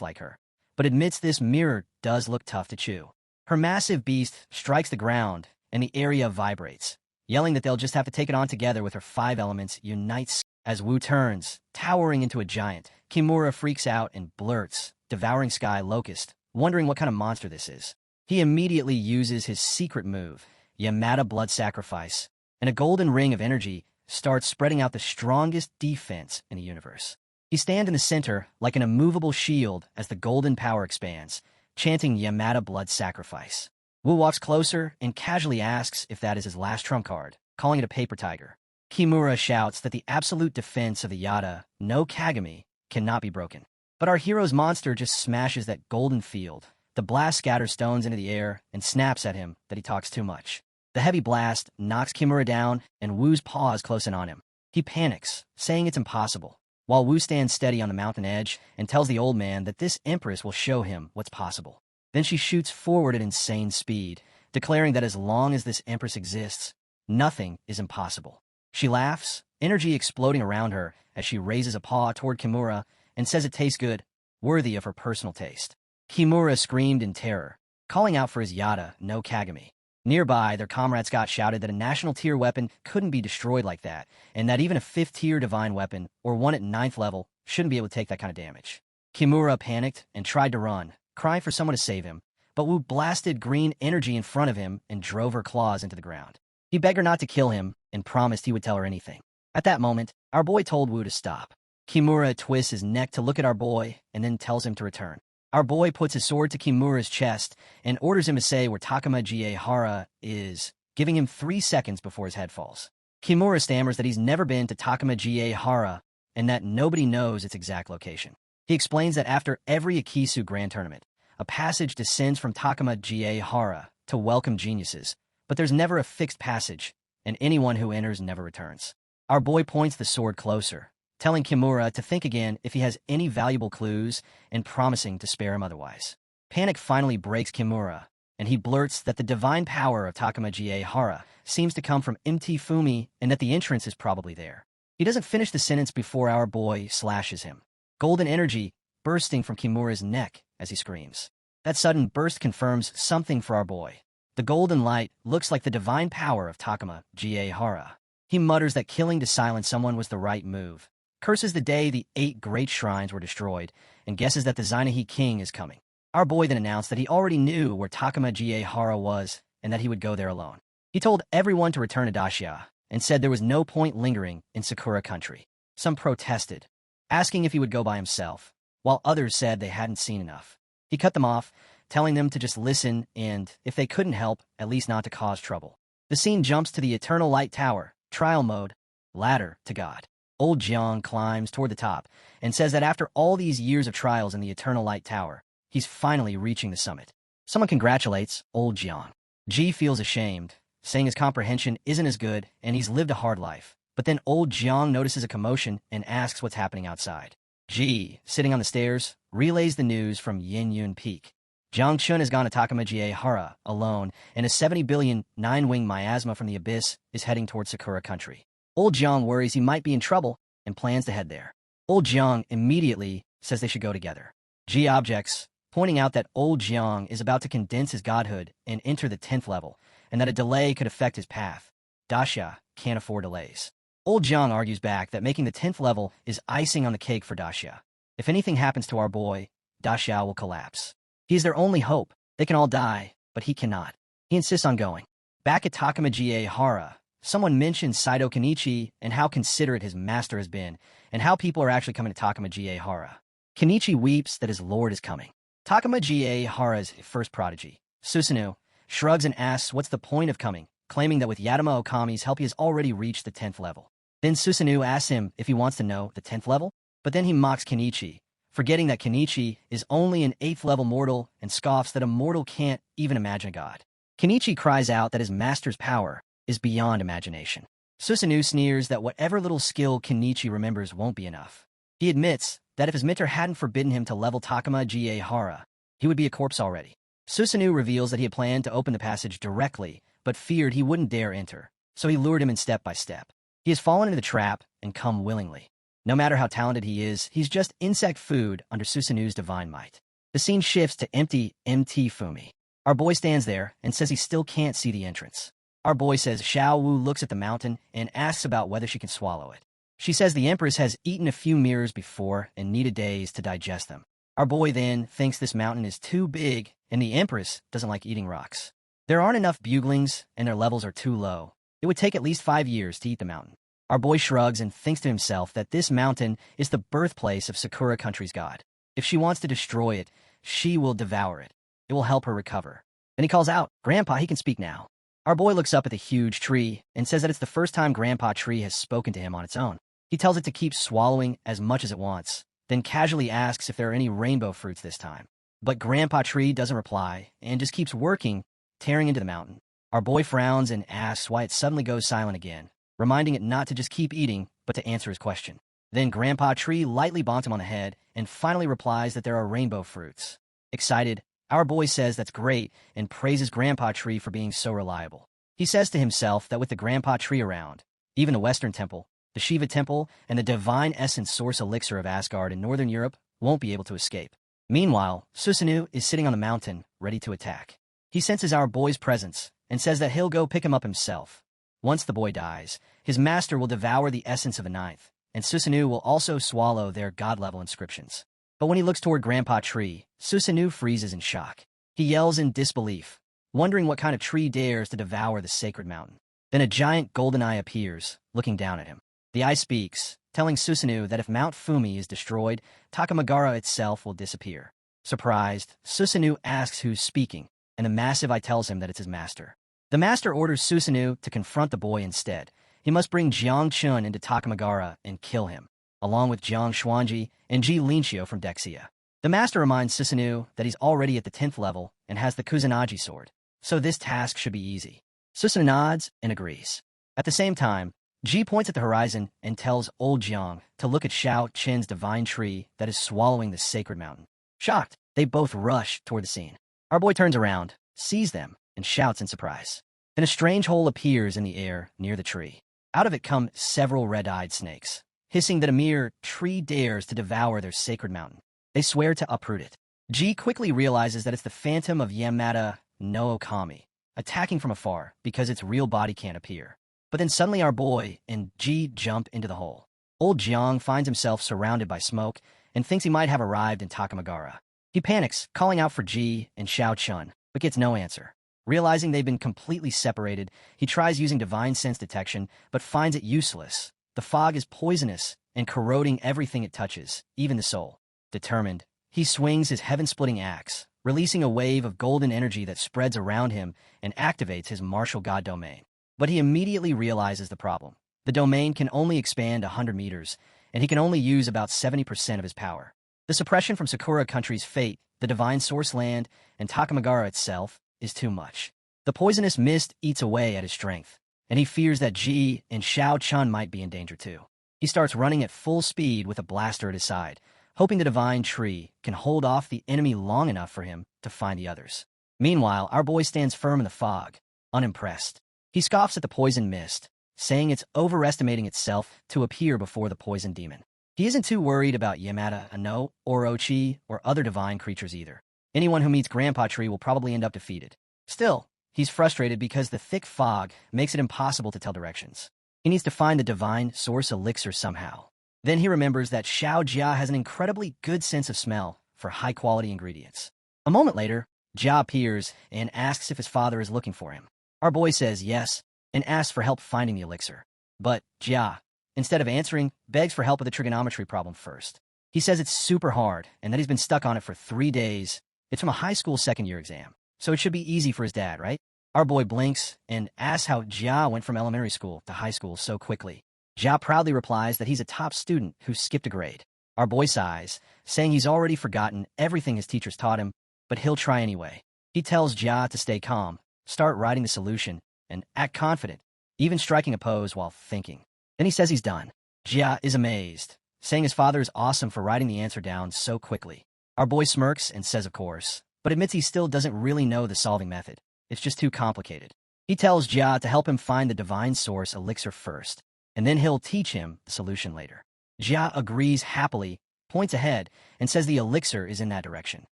like her, but admits this mirror does look tough to chew. Her massive beast strikes the ground, and the area vibrates, yelling that they'll just have to take it on together with her 5 elements unites. As Wu turns, towering into a giant, Kimura freaks out and blurts, devouring sky locust, wondering what kind of monster this is. He immediately uses his secret move, Yamada Blood Sacrifice, and a golden ring of energy starts spreading out the strongest defense in the universe. He stands in the center like an immovable shield as the golden power expands, chanting Yamada Blood Sacrifice. Wu walks closer and casually asks if that is his last trump card, calling it a paper tiger. Kimura shouts that the absolute defense of the Yada no Kagami cannot be broken. But our hero's monster just smashes that golden field. The blast scatters stones into the air and snaps at him that he talks too much. The heavy blast knocks Kimura down, and Wu's paws close in on him. He panics, saying it's impossible, while Wu stands steady on the mountain edge and tells the old man that this empress will show him what's possible. Then she shoots forward at insane speed, declaring that as long as this empress exists, nothing is impossible. She laughs, energy exploding around her as she raises a paw toward Kimura and says it tastes good, worthy of her personal taste. Kimura screamed in terror, calling out for his Yada no Kagami. Nearby, their comrade Scott shouted that a national-tier weapon couldn't be destroyed like that, and that even a 5th-tier divine weapon, or one at 9th level, shouldn't be able to take that kind of damage. Kimura panicked and tried to run, crying for someone to save him, but Wu blasted green energy in front of him and drove her claws into the ground. He begged her not to kill him and promised he would tell her anything. At that moment, our boy told Wu to stop. Kimura twists his neck to look at our boy and then tells him to return. Our boy puts his sword to Kimura's chest and orders him to say where Takuma Hara is, giving him 3 seconds before his head falls. Kimura stammers that he's never been to Takuma Hara and that nobody knows its exact location. He explains that after every Akisu Grand Tournament, a passage descends from Takuma Hara to welcome geniuses, but there's never a fixed passage, and anyone who enters never returns. Our boy points the sword closer, telling Kimura to think again if he has any valuable clues and promising to spare him otherwise. Panic finally breaks Kimura, and he blurts that the divine power of Takuma Hara seems to come from MT Fumi and that the entrance is probably there. He doesn't finish the sentence before our boy slashes him, golden energy bursting from Kimura's neck as he screams. That sudden burst confirms something for our boy. The golden light looks like the divine power of Takuma Hara. He mutters that killing to silence someone was the right move, curses the day the 8 great shrines were destroyed, and guesses that the Zainahi king is coming. Our boy then announced that he already knew where Takuma Hara was and that he would go there alone. He told everyone to return to Dacia and said there was no point lingering in Sakura country. Some protested, asking if he would go by himself, while others said they hadn't seen enough. He cut them off, telling them to just listen and, if they couldn't help, at least not to cause trouble. The scene jumps to the Eternal Light Tower, trial mode, ladder to God. Old Jiang climbs toward the top and says that after all these years of trials in the Eternal Light Tower, he's finally reaching the summit. Someone congratulates Old Jiang. Ji feels ashamed, saying his comprehension isn't as good and he's lived a hard life. But then Old Jiang notices a commotion and asks what's happening outside. Ji, sitting on the stairs, relays the news from Yin Yun Peak. Jiang Chun has gone to Takamaji Hara alone, and a 70 billion nine-wing miasma from the abyss is heading towards Sakura country. Old Jiang worries he might be in trouble and plans to head there. Old Jiang immediately says they should go together. Ji objects, pointing out that Old Jiang is about to condense his godhood and enter the 10th level, and that a delay could affect his path. Daxia can't afford delays. Old Jiang argues back that making the 10th level is icing on the cake for Daxia. If anything happens to our boy, Daxia will collapse. He is their only hope. They can all die, but he cannot. He insists on going. Back at Takamaji Hara, someone mentions Saito Kenichi and how considerate his master has been, and how people are actually coming to Takamaji Hara. Kenichi weeps that his lord is coming. Takamaji Hara's first prodigy, Susanoo, shrugs and asks what's the point of coming, claiming that with Yatama Okami's help he has already reached the 10th level. Then Susanoo asks him if he wants to know the 10th level, but then he mocks Kenichi, forgetting that Kenichi is only an 8th level mortal and scoffs that a mortal can't even imagine a god. Kenichi cries out that his master's power is beyond imagination. Susanoo sneers that whatever little skill Kenichi remembers won't be enough. He admits that if his mentor hadn't forbidden him to level Takamaji Hara, he would be a corpse already. Susanoo reveals that he had planned to open the passage directly, but feared he wouldn't dare enter, so he lured him in step by step. He has fallen into the trap and come willingly. No matter how talented he is, he's just insect food under Susanoo's divine might. The scene shifts to empty MT Fumi. Our boy stands there and says he still can't see the entrance. Our boy says Xiao Wu looks at the mountain and asks about whether she can swallow it. She says the Empress has eaten a few mirrors before and needed days to digest them. Our boy then thinks this mountain is too big and the Empress doesn't like eating rocks. There aren't enough buglings and their levels are too low. It would take at least 5 years to eat the mountain. Our boy shrugs and thinks to himself that this mountain is the birthplace of Sakura country's god. If she wants to destroy it, she will devour it. It will help her recover. Then he calls out, "Grandpa, he can speak now." Our boy looks up at the huge tree and says that it's the first time Grandpa Tree has spoken to him on its own. He tells it to keep swallowing as much as it wants, then casually asks if there are any rainbow fruits this time. But Grandpa Tree doesn't reply and just keeps working, tearing into the mountain. Our boy frowns and asks why it suddenly goes silent again, reminding it not to just keep eating, but to answer his question. Then Grandpa Tree lightly bonks him on the head and finally replies that there are rainbow fruits. Excited, our boy says that's great and praises Grandpa Tree for being so reliable. He says to himself that with the Grandpa Tree around, even the Western Temple, the Shiva Temple, and the Divine Essence Source Elixir of Asgard in Northern Europe won't be able to escape. Meanwhile, Susanoo is sitting on the mountain, ready to attack. He senses our boy's presence and says that he'll go pick him up himself. Once the boy dies, his master will devour the essence of a ninth, and Susanoo will also swallow their god-level inscriptions. But when he looks toward Grandpa Tree, Susanoo freezes in shock. He yells in disbelief, wondering what kind of tree dares to devour the sacred mountain. Then a giant golden eye appears, looking down at him. The eye speaks, telling Susanoo that if Mount Fumi is destroyed, Takamagara itself will disappear. Surprised, Susanoo asks who's speaking, and the massive eye tells him that it's his master. The master orders Susanoo to confront the boy instead. He must bring Jiang Chun into Takamagara and kill him, along with Jiang Xuanji and Ji Linxiu from Dexia. The master reminds Susanoo that he's already at the 10th level and has the Kusanagi sword, so this task should be easy. Susanoo nods and agrees. At the same time, Ji points at the horizon and tells old Jiang to look at Xiao Qin's divine tree that is swallowing the sacred mountain. Shocked, they both rush toward the scene. Our boy turns around, sees them, and shouts in surprise. Then a strange hole appears in the air near the tree. Out of it come several red-eyed snakes, hissing that a mere tree dares to devour their sacred mountain. They swear to uproot it. Ji quickly realizes that it's the phantom of Yamada no Okami, attacking from afar because its real body can't appear. But then suddenly our boy and Ji jump into the hole. Old Jiang finds himself surrounded by smoke and thinks he might have arrived in Takamagara. He panics, calling out for Ji and Xiao Chun, but gets no answer. Realizing they've been completely separated, he tries using divine sense detection, but finds it useless. The fog is poisonous and corroding everything it touches, even the soul. Determined, he swings his heaven-splitting axe, releasing a wave of golden energy that spreads around him and activates his martial god domain. But he immediately realizes the problem. The domain can only expand 100 meters, and he can only use about 70% of his power. The suppression from Sakura country's fate, the divine source land, and Takamagara itself is too much. The poisonous mist eats away at his strength, and he fears that Ji and Xiao Chun might be in danger too. He starts running at full speed with a blaster at his side, hoping the divine tree can hold off the enemy long enough for him to find the others. Meanwhile, our boy stands firm in the fog, unimpressed. He scoffs at the poison mist, saying it's overestimating itself to appear before the poison demon. He isn't too worried about Yamada, Ano, Orochi, or other divine creatures either. Anyone who meets Grandpa Tree will probably end up defeated. Still, he's frustrated because the thick fog makes it impossible to tell directions. He needs to find the divine source elixir somehow. Then he remembers that Xiao Jia has an incredibly good sense of smell for high-quality ingredients. A moment later, Jia appears and asks if his father is looking for him. Our boy says yes and asks for help finding the elixir. But Jia, instead of answering, begs for help with the trigonometry problem first. He says it's super hard and that he's been stuck on it for 3 days. It's from a high school second-year exam, so it should be easy for his dad, right? Our boy blinks and asks how Jia went from elementary school to high school so quickly. Jia proudly replies that he's a top student who skipped a grade. Our boy sighs, saying he's already forgotten everything his teachers taught him, but he'll try anyway. He tells Jia to stay calm, start writing the solution, and act confident, even striking a pose while thinking. Then he says he's done. Jia is amazed, saying his father is awesome for writing the answer down so quickly. Our boy smirks and says of course, but admits he still doesn't really know the solving method. It's just too complicated. He tells Jia to help him find the divine source elixir first, and then he'll teach him the solution later. Jia agrees happily, points ahead, and says the elixir is in that direction.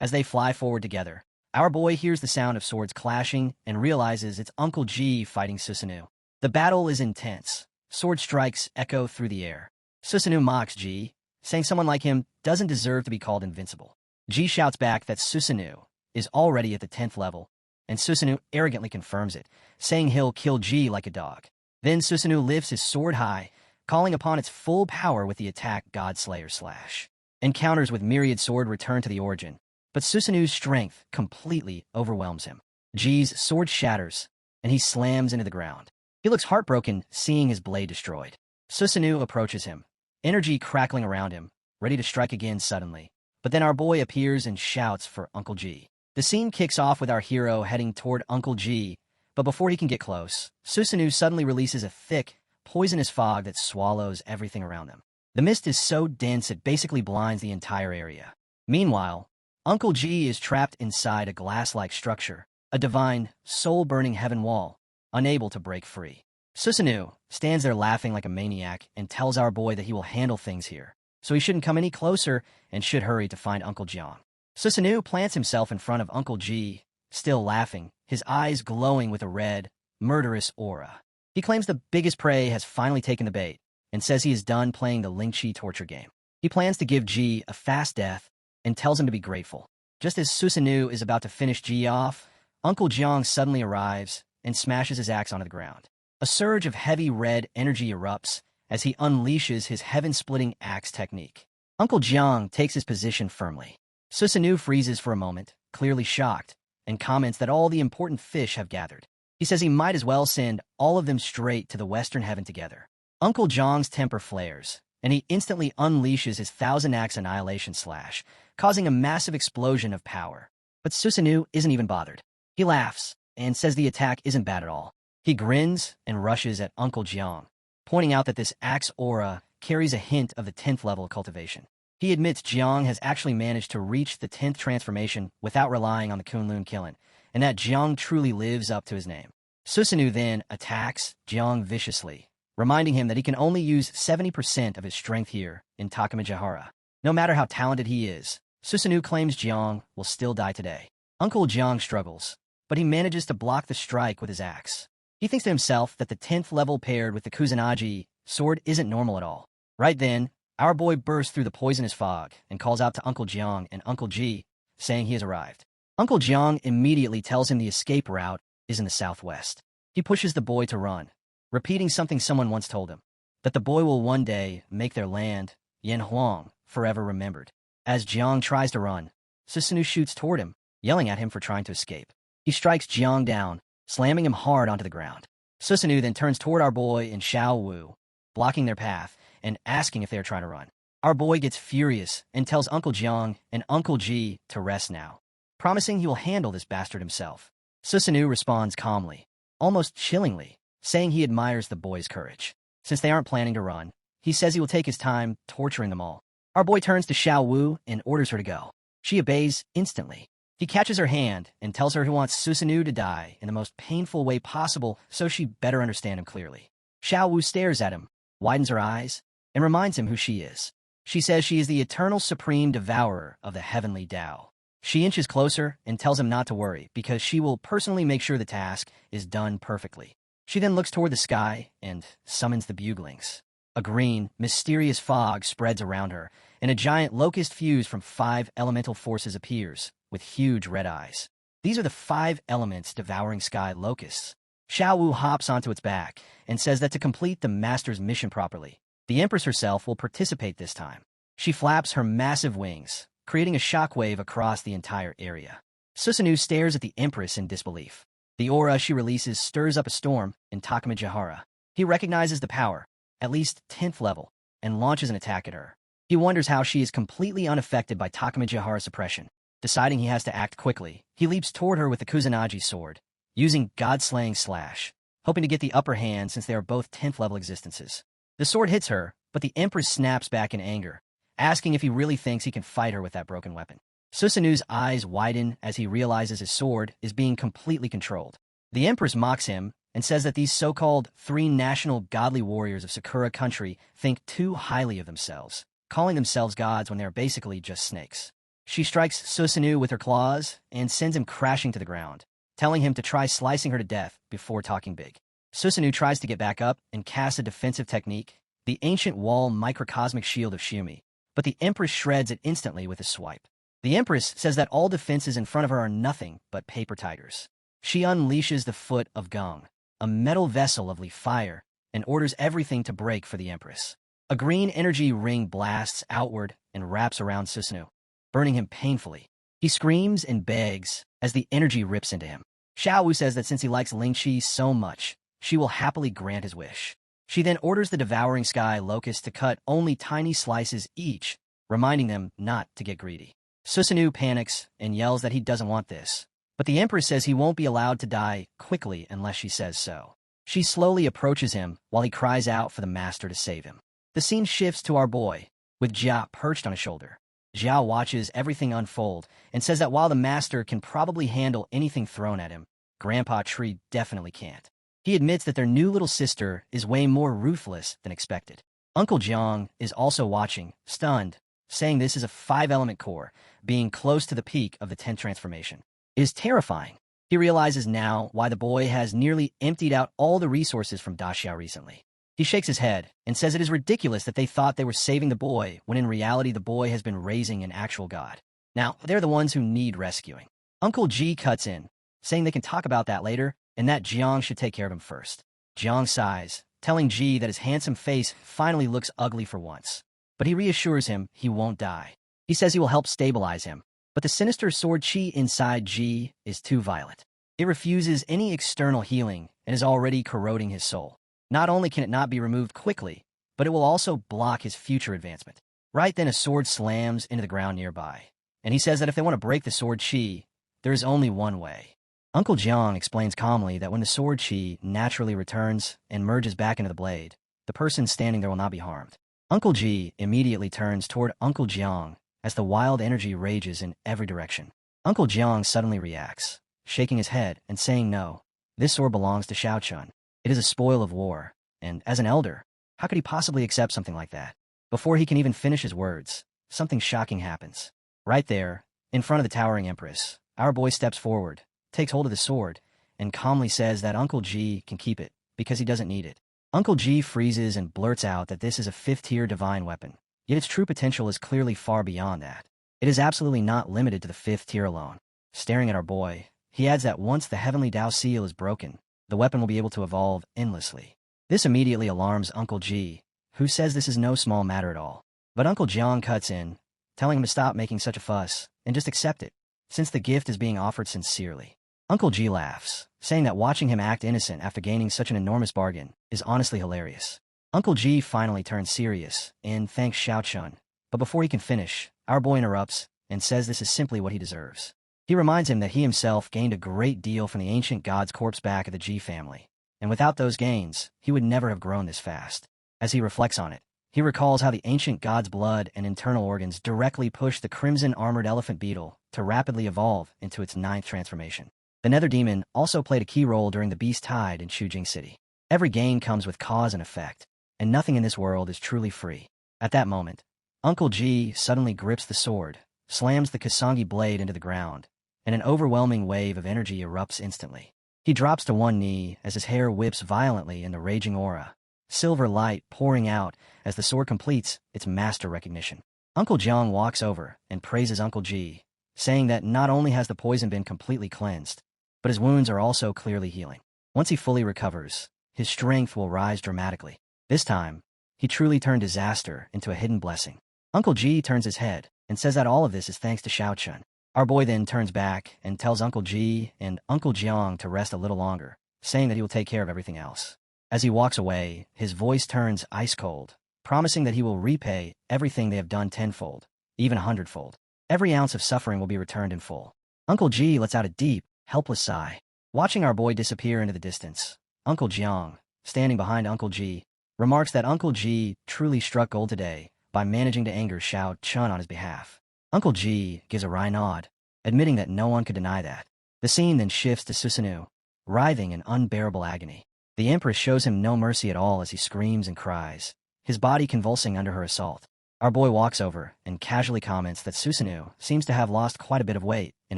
As they fly forward together, our boy hears the sound of swords clashing and realizes it's Uncle G fighting Susanoo. The battle is intense. Sword strikes echo through the air. Susanoo mocks G, saying someone like him doesn't deserve to be called invincible. G shouts back that Susanoo is already at the 10th level, and Susanoo arrogantly confirms it, saying he'll kill G like a dog. Then Susanoo lifts his sword high, calling upon its full power with the attack Godslayer Slash. Encounters with Myriad Sword return to the origin, but Susanoo's strength completely overwhelms him. G's sword shatters, and he slams into the ground. He looks heartbroken, seeing his blade destroyed. Susanoo approaches him, energy crackling around him, ready to strike again suddenly. But then our boy appears and shouts for Uncle G. The scene kicks off with our hero heading toward Uncle G, but before he can get close, Susanoo suddenly releases a thick, poisonous fog that swallows everything around them. The mist is so dense it basically blinds the entire area. Meanwhile, Uncle G is trapped inside a glass-like structure, a divine, soul-burning heaven wall, unable to break free. Susanoo stands there laughing like a maniac and tells our boy that he will handle things here, so he shouldn't come any closer and should hurry to find Uncle Jiang. Susanoo plants himself in front of Uncle G, still laughing, his eyes glowing with a red, murderous aura. He claims the biggest prey has finally taken the bait and says he is done playing the Lingqi torture game. He plans to give G a fast death and tells him to be grateful. Just as Susanoo is about to finish G off, Uncle Jiang suddenly arrives and smashes his axe onto the ground. A surge of heavy red energy erupts as he unleashes his heaven-splitting axe technique. Uncle Jiang takes his position firmly. Susanoo freezes for a moment, clearly shocked, and comments that all the important fish have gathered. He says he might as well send all of them straight to the Western Heaven together. Uncle Jiang's temper flares, and he instantly unleashes his 1000-axe annihilation slash, causing a massive explosion of power. But Susanoo isn't even bothered. He laughs and says the attack isn't bad at all. He grins and rushes at Uncle Jiang, pointing out that this axe aura carries a hint of the 10th level of cultivation. He admits Jiang has actually managed to reach the 10th transformation without relying on the Kunlun killing, and that Jiang truly lives up to his name. Susanoo then attacks Jiang viciously, reminding him that he can only use 70% of his strength here in Takamijahara. No matter how talented he is, Susanoo claims Jiang will still die today. Uncle Jiang struggles, but he manages to block the strike with his axe. He thinks to himself that the 10th level paired with the Kusanagi sword isn't normal at all. Right then, our boy bursts through the poisonous fog and calls out to Uncle Jiang and Uncle G, saying he has arrived. Uncle Jiang immediately tells him the escape route is in the southwest. He pushes the boy to run, repeating something someone once told him, that the boy will one day make their land, Yanhuang, forever remembered. As Jiang tries to run, Susanoo shoots toward him, yelling at him for trying to escape. He strikes Jiang down, slamming him hard onto the ground. Susanoo then turns toward our boy and Xiao Wu, blocking their path and asking if they are trying to run. Our boy gets furious and tells Uncle Jiang and Uncle G to rest now, promising he will handle this bastard himself. Susanoo responds calmly, almost chillingly, saying he admires the boy's courage. Since they aren't planning to run, he says he will take his time torturing them all. Our boy turns to Xiao Wu and orders her to go. She obeys instantly. He catches her hand and tells her he wants Susanoo to die in the most painful way possible so she better understand him clearly. Xiao Wu stares at him, widens her eyes, and reminds him who she is. She says she is the eternal supreme devourer of the heavenly Tao. She inches closer and tells him not to worry because she will personally make sure the task is done perfectly. She then looks toward the sky and summons the buglings. A green, mysterious fog spreads around her, and a giant locust fuse from 5 elemental forces appears, with huge red eyes. These are the 5 elements devouring sky locusts. Xiao Wu hops onto its back and says that to complete the master's mission properly, the Empress herself will participate this time. She flaps her massive wings, creating a shockwave across the entire area. Susanoo stares at the Empress in disbelief. The aura she releases stirs up a storm in Takamijihara. He recognizes the power, at least 10th level, and launches an attack at her. He wonders how she is completely unaffected by Takamijihara suppression. Deciding he has to act quickly, he leaps toward her with the Kusanagi sword, using God-slaying slash, hoping to get the upper hand since they are both 10th level existences. The sword hits her, but the Empress snaps back in anger, asking if he really thinks he can fight her with that broken weapon. Susanoo's eyes widen as he realizes his sword is being completely controlled. The Empress mocks him and says that these so-called 3 national godly warriors of Sakura country think too highly of themselves, calling themselves gods when they are basically just snakes. She strikes Susanoo with her claws and sends him crashing to the ground, telling him to try slicing her to death before talking big. Susanoo tries to get back up and casts a defensive technique, the ancient wall microcosmic shield of Shumi, but the Empress shreds it instantly with a swipe. The Empress says that all defenses in front of her are nothing but paper tigers. She unleashes the foot of Gong, a metal vessel of leaf fire, and orders everything to break for the Empress. A green energy ring blasts outward and wraps around Susanoo, burning him painfully. He screams and begs as the energy rips into him. Xiao Wu says that since he likes Ling Qi so much, she will happily grant his wish. She then orders the devouring sky locusts to cut only tiny slices each, reminding them not to get greedy. Susanoo panics and yells that he doesn't want this, but the Empress says he won't be allowed to die quickly unless she says so. She slowly approaches him while he cries out for the master to save him. The scene shifts to our boy, with Jia perched on his shoulder. Jia watches everything unfold and says that while the master can probably handle anything thrown at him, Grandpa Tree definitely can't. He admits that their new little sister is way more ruthless than expected. Uncle Jiang is also watching, stunned, saying this is a 5-element core, being close to the peak of the 10th transformation. It is terrifying. He realizes now why the boy has nearly emptied out all the resources from Daxiao recently. He shakes his head and says it is ridiculous that they thought they were saving the boy when in reality the boy has been raising an actual god. Now, they're the ones who need rescuing. Uncle Ji cuts in, saying they can talk about that later and that Jiang should take care of him first. Jiang sighs, telling Ji that his handsome face finally looks ugly for once. But he reassures him he won't die. He says he will help stabilize him, but the sinister sword chi inside Ji is too violent. It refuses any external healing and is already corroding his soul. Not only can it not be removed quickly, but it will also block his future advancement. Right then a sword slams into the ground nearby, and he says that if they want to break the sword chi, there is only one way. Uncle Jiang explains calmly that when the sword chi naturally returns and merges back into the blade, the person standing there will not be harmed. Uncle Ji immediately turns toward Uncle Jiang as the wild energy rages in every direction. Uncle Jiang suddenly reacts, shaking his head and saying no. This sword belongs to Xiao Chun. It is a spoil of war, and as an elder, how could he possibly accept something like that? Before he can even finish his words, something shocking happens. Right there, in front of the towering Empress, our boy steps forward, takes hold of the sword, and calmly says that Uncle Ji can keep it because he doesn't need it. Uncle Ji freezes and blurts out that this is a 5th-tier divine weapon, yet its true potential is clearly far beyond that. It is absolutely not limited to the 5th tier alone. Staring at our boy, he adds that once the Heavenly Tao seal is broken, the weapon will be able to evolve endlessly. This immediately alarms Uncle Ji, who says this is no small matter at all. But Uncle Jiang cuts in, telling him to stop making such a fuss and just accept it, since the gift is being offered sincerely. Uncle Ji laughs, saying that watching him act innocent after gaining such an enormous bargain is honestly hilarious. Uncle Ji finally turns serious and thanks Xiao Chun, but before he can finish, our boy interrupts and says this is simply what he deserves. He reminds him that he himself gained a great deal from the ancient god's corpse back of the Ji family, and without those gains, he would never have grown this fast. As he reflects on it, He recalls how the ancient god's blood and internal organs directly pushed the crimson armored elephant beetle to rapidly evolve into its 9th transformation. The Nether Demon also played a key role during the Beast Tide in Shujing City. Every gain comes with cause and effect, and nothing in this world is truly free. At that moment, Uncle G suddenly grips the sword, slams the Kasangi blade into the ground, and an overwhelming wave of energy erupts instantly. He drops to one knee as his hair whips violently in the raging aura, silver light pouring out as the sword completes its master recognition. Uncle Jiang walks over and praises Uncle G, saying that not only has the poison been completely cleansed, but his wounds are also clearly healing. Once he fully recovers, his strength will rise dramatically. This time, he truly turned disaster into a hidden blessing. Uncle G turns his head and says that all of this is thanks to Xiao Chun. Our boy then turns back and tells Uncle G and Uncle Jiang to rest a little longer, saying that he will take care of everything else. As he walks away, his voice turns ice cold, promising that he will repay everything they have done tenfold, even 100-fold. Every ounce of suffering will be returned in full. Uncle G lets out a deep, helpless sigh. Watching our boy disappear into the distance, Uncle Jiang, standing behind Uncle G, remarks that Uncle G truly struck gold today by managing to anger Xiao Chun on his behalf. Uncle G gives a wry nod, admitting that no one could deny that. The scene then shifts to Susanoo, writhing in unbearable agony. The Empress shows him no mercy at all as he screams and cries, his body convulsing under her assault. Our boy walks over and casually comments that Susanoo seems to have lost quite a bit of weight in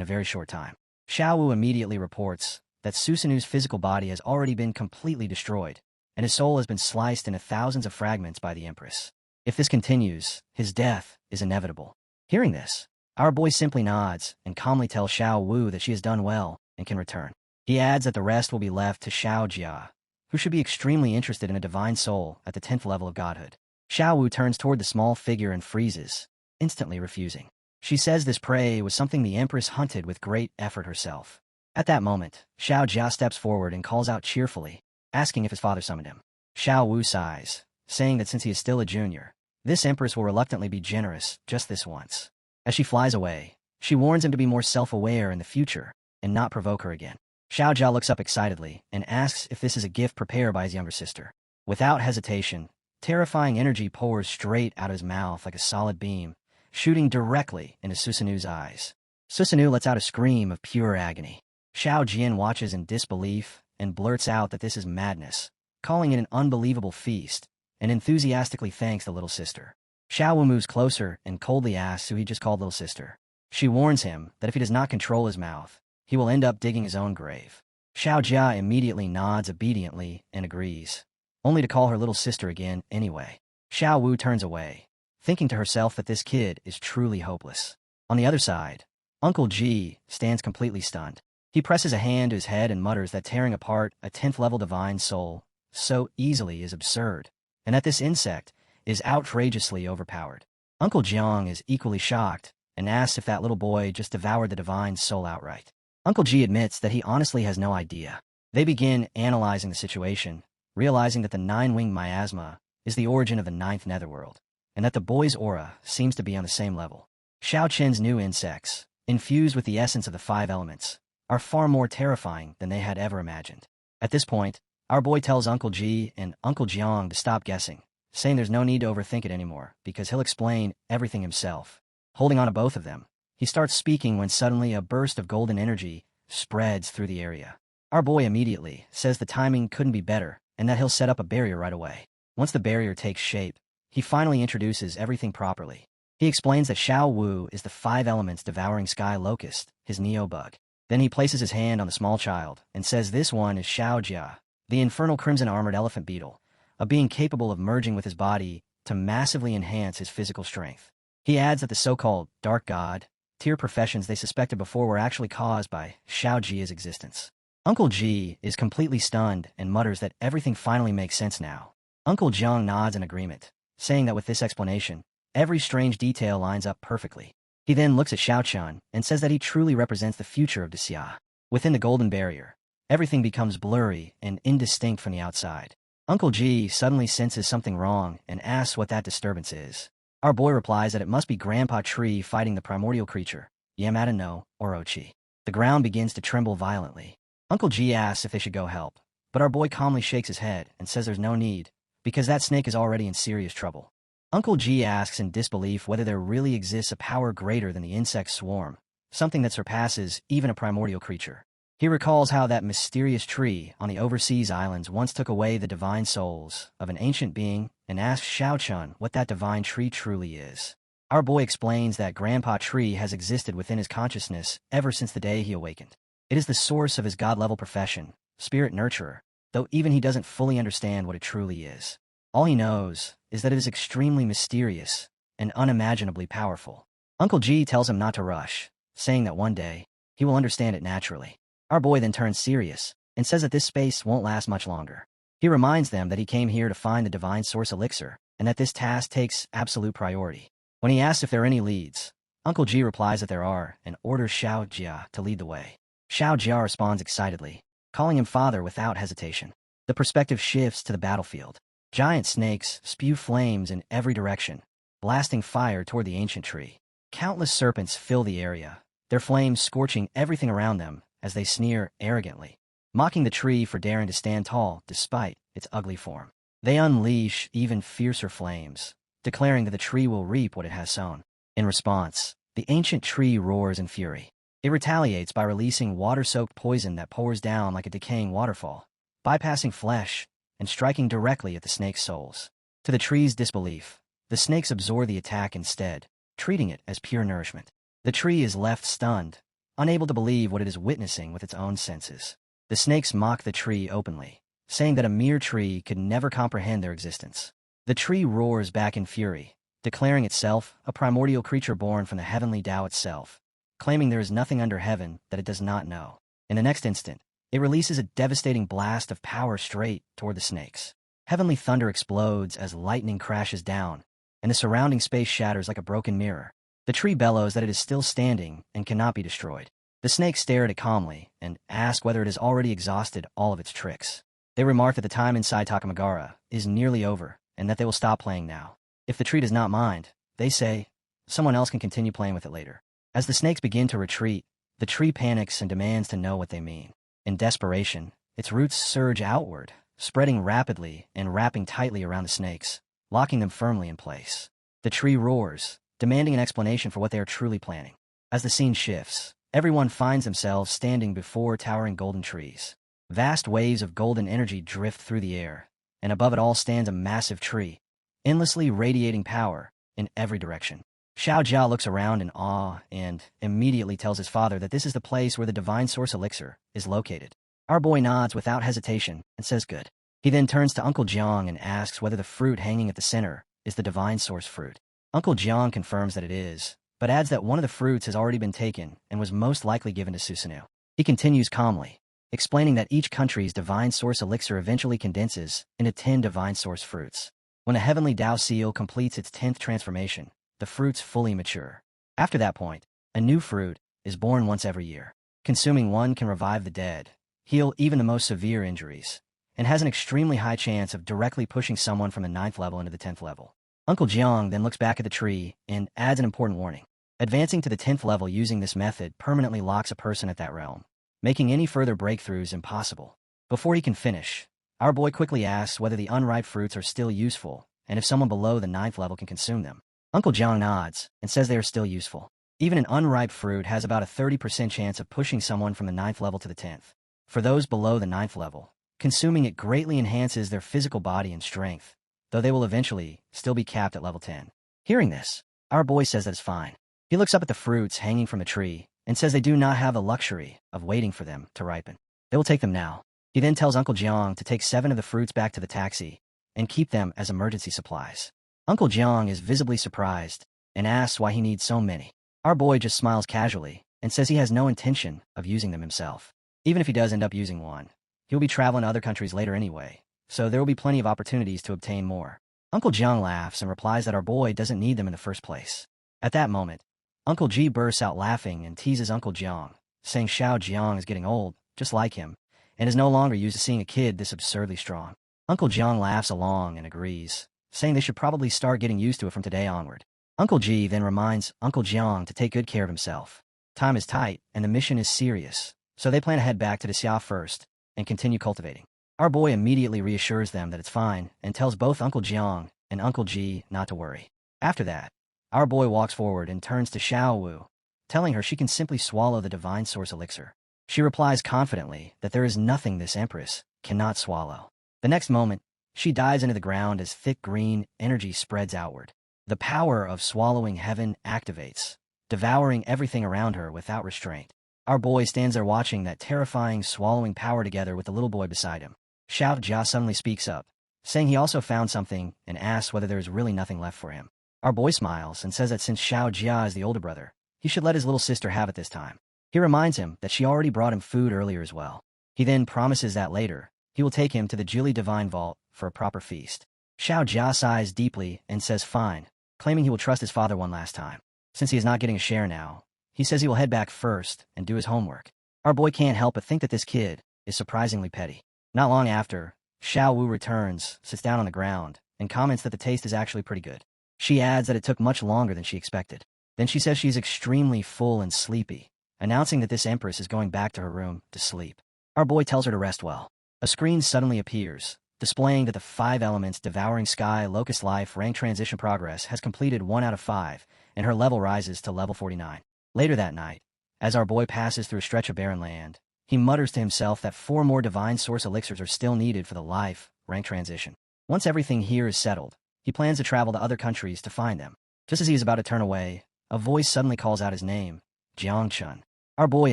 a very short time. Xiao Wu immediately reports that Susanoo's physical body has already been completely destroyed, and his soul has been sliced into thousands of fragments by the Empress. If this continues, his death is inevitable. Hearing this, our boy simply nods and calmly tells Xiao Wu that she has done well and can return. He adds that the rest will be left to Xiao Jia, who should be extremely interested in a divine soul at the 10th level of godhood. Xiao Wu turns toward the small figure and freezes, instantly refusing. She says this prey was something the Empress hunted with great effort herself. At that moment, Xiao Jia steps forward and calls out cheerfully, asking if his father summoned him. Xiao Wu sighs, saying that since he is still a junior, this Empress will reluctantly be generous just this once. As she flies away, she warns him to be more self-aware in the future and not provoke her again. Xiao Jia looks up excitedly and asks if this is a gift prepared by his younger sister. Without hesitation, terrifying energy pours straight out of his mouth like a solid beam, shooting directly into Susanoo's eyes. Susanoo lets out a scream of pure agony. Xiao Jian watches in disbelief and blurts out that this is madness, calling it an unbelievable feast, and enthusiastically thanks the little sister. Xiao Wu moves closer and coldly asks who he just called little sister. She warns him that if he does not control his mouth, he will end up digging his own grave. Xiao Jia immediately nods obediently and agrees, only to call her little sister again anyway. Xiao Wu turns away, thinking to herself that this kid is truly hopeless. On the other side, Uncle G stands completely stunned. He presses a hand to his head and mutters that tearing apart a 10th level divine soul so easily is absurd, and that this insect is outrageously overpowered. Uncle Jiang is equally shocked and asks if that little boy just devoured the divine soul outright. Uncle G admits that he honestly has no idea. They begin analyzing the situation, realizing that the 9-winged miasma is the origin of the 9th netherworld, and that the boy's aura seems to be on the same level. Xiao Chen's new insects, infused with the essence of the 5 elements, are far more terrifying than they had ever imagined. At this point, our boy tells Uncle G and Uncle Jiang to stop guessing, saying there's no need to overthink it anymore because he'll explain everything himself. Holding on to both of them, he starts speaking when suddenly a burst of golden energy spreads through the area. Our boy immediately says the timing couldn't be better and that he'll set up a barrier right away. Once the barrier takes shape, he finally introduces everything properly. He explains that Xiao Wu is the 5 elements devouring sky locust, his neo-bug. Then he places his hand on the small child and says this one is Xiao Jia, the infernal crimson armored elephant beetle, a being capable of merging with his body to massively enhance his physical strength. He adds that the so-called dark god tier professions they suspected before were actually caused by Xiao Jia's existence. Uncle G is completely stunned and mutters that everything finally makes sense now. Uncle Jiang nods in agreement, saying that with this explanation, every strange detail lines up perfectly. He then looks at Xiao Chun and says that he truly represents the future of Xia. Within the golden barrier, everything becomes blurry and indistinct from the outside. Uncle G suddenly senses something wrong and asks what that disturbance is. Our boy replies that it must be Grandpa Tree fighting the primordial creature, Yamada no Orochi. The ground begins to tremble violently. Uncle G asks if they should go help, but our boy calmly shakes his head and says there's no need, because that snake is already in serious trouble. Uncle G asks in disbelief whether there really exists a power greater than the insect swarm, something that surpasses even a primordial creature. He recalls how that mysterious tree on the overseas islands once took away the divine souls of an ancient being and asks Xiao Chun what that divine tree truly is. Our boy explains that Grandpa Tree has existed within his consciousness ever since the day he awakened. It is the source of his god-level profession, spirit nurturer, though even he doesn't fully understand what it truly is. All he knows is that it is extremely mysterious and unimaginably powerful. Uncle G tells him not to rush, saying that one day, he will understand it naturally. Our boy then turns serious and says that this space won't last much longer. He reminds them that he came here to find the divine source elixir and that this task takes absolute priority. When he asks if there are any leads, Uncle G replies that there are and orders Xiao Jia to lead the way. Xiao Jia responds excitedly, calling him father without hesitation. The perspective shifts to the battlefield. Giant snakes spew flames in every direction, blasting fire toward the ancient tree. Countless serpents fill the area, their flames scorching everything around them as they sneer arrogantly, mocking the tree for daring to stand tall despite its ugly form. They unleash even fiercer flames, declaring that the tree will reap what it has sown. In response, the ancient tree roars in fury. It retaliates by releasing water-soaked poison that pours down like a decaying waterfall, bypassing flesh and striking directly at the snake's souls. To the tree's disbelief, the snakes absorb the attack instead, treating it as pure nourishment. The tree is left stunned, unable to believe what it is witnessing with its own senses. The snakes mock the tree openly, saying that a mere tree could never comprehend their existence. The tree roars back in fury, declaring itself a primordial creature born from the heavenly Tao itself, claiming there is nothing under heaven that it does not know. In the next instant, it releases a devastating blast of power straight toward the snakes. Heavenly thunder explodes as lightning crashes down, and the surrounding space shatters like a broken mirror. The tree bellows that it is still standing and cannot be destroyed. The snakes stare at it calmly and ask whether it has already exhausted all of its tricks. They remark that the time inside Takamagara is nearly over and that they will stop playing now. If the tree does not mind, they say, someone else can continue playing with it later. As the snakes begin to retreat, the tree panics and demands to know what they mean. In desperation, its roots surge outward, spreading rapidly and wrapping tightly around the snakes, locking them firmly in place. The tree roars, demanding an explanation for what they are truly planning. As the scene shifts, everyone finds themselves standing before towering golden trees. Vast waves of golden energy drift through the air, and above it all stands a massive tree, endlessly radiating power in every direction. Xiao Jia looks around in awe and immediately tells his father that this is the place where the divine source elixir is located. Our boy nods without hesitation and says good. He then turns to Uncle Jiang and asks whether the fruit hanging at the center is the divine source fruit. Uncle Jiang confirms that it is, but adds that one of the fruits has already been taken and was most likely given to Susanoo. He continues calmly, explaining that each country's divine source elixir eventually condenses into 10 divine source fruits. When a heavenly Tao seal completes its 10th transformation, the fruits fully mature. After that point, a new fruit is born once every year. Consuming one can revive the dead, heal even the most severe injuries, and has an extremely high chance of directly pushing someone from the 9th level into the 10th level. Uncle Jiang then looks back at the tree and adds an important warning. Advancing to the 10th level using this method permanently locks a person at that realm, making any further breakthroughs impossible. Before he can finish, our boy quickly asks whether the unripe fruits are still useful, and if someone below the 9th level can consume them. Uncle Jiang nods and says they are still useful. Even an unripe fruit has about a 30% chance of pushing someone from the 9th level to the 10th. For those below the 9th level, consuming it greatly enhances their physical body and strength, though they will eventually still be capped at level 10. Hearing this, our boy says that it's fine. He looks up at the fruits hanging from the tree and says they do not have the luxury of waiting for them to ripen. They will take them now. He then tells Uncle Jiang to take 7 of the fruits back to the taxi and keep them as emergency supplies. Uncle Jiang is visibly surprised and asks why he needs so many. Our boy just smiles casually and says he has no intention of using them himself. Even if he does end up using one, he'll be traveling to other countries later anyway, so there will be plenty of opportunities to obtain more. Uncle Jiang laughs and replies that our boy doesn't need them in the first place. At that moment, Uncle G bursts out laughing and teases Uncle Jiang, saying Xiao Jiang is getting old, just like him, and is no longer used to seeing a kid this absurdly strong. Uncle Jiang laughs along and agrees, saying they should probably start getting used to it from today onward. Uncle G then reminds Uncle Jiang to take good care of himself. Time is tight and the mission is serious, so they plan to head back to the Xia first and continue cultivating. Our boy immediately reassures them that it's fine and tells both Uncle Jiang and Uncle G not to worry. After that, our boy walks forward and turns to Xiao Wu, telling her she can simply swallow the divine source elixir. She replies confidently that there is nothing this empress cannot swallow. The next moment, she dives into the ground as thick green energy spreads outward. The power of swallowing heaven activates, devouring everything around her without restraint. Our boy stands there watching that terrifying swallowing power together with the little boy beside him. Xiao Jia suddenly speaks up, saying he also found something and asks whether there is really nothing left for him. Our boy smiles and says that since Xiao Jia is the older brother, he should let his little sister have it this time. He reminds him that she already brought him food earlier as well. He then promises that later, he will take him to the Jili Divine Vault for a proper feast. Xiao Jia sighs deeply and says fine, claiming he will trust his father one last time. Since he is not getting a share now, he says he will head back first and do his homework. Our boy can't help but think that this kid is surprisingly petty. Not long after, Xiao Wu returns, sits down on the ground, and comments that the taste is actually pretty good. She adds that it took much longer than she expected. Then she says she's extremely full and sleepy, announcing that this empress is going back to her room to sleep. Our boy tells her to rest well. A screen suddenly appears, displaying that the 5 elements devouring sky locust life rank transition progress has completed 1 out of 5, and her level rises to level 49. Later that night, as our boy passes through a stretch of barren land, he mutters to himself that 4 more divine source elixirs are still needed for the life rank transition. Once everything here is settled, he plans to travel to other countries to find them. Just as he is about to turn away, a voice suddenly calls out his name, Jiangchun. Our boy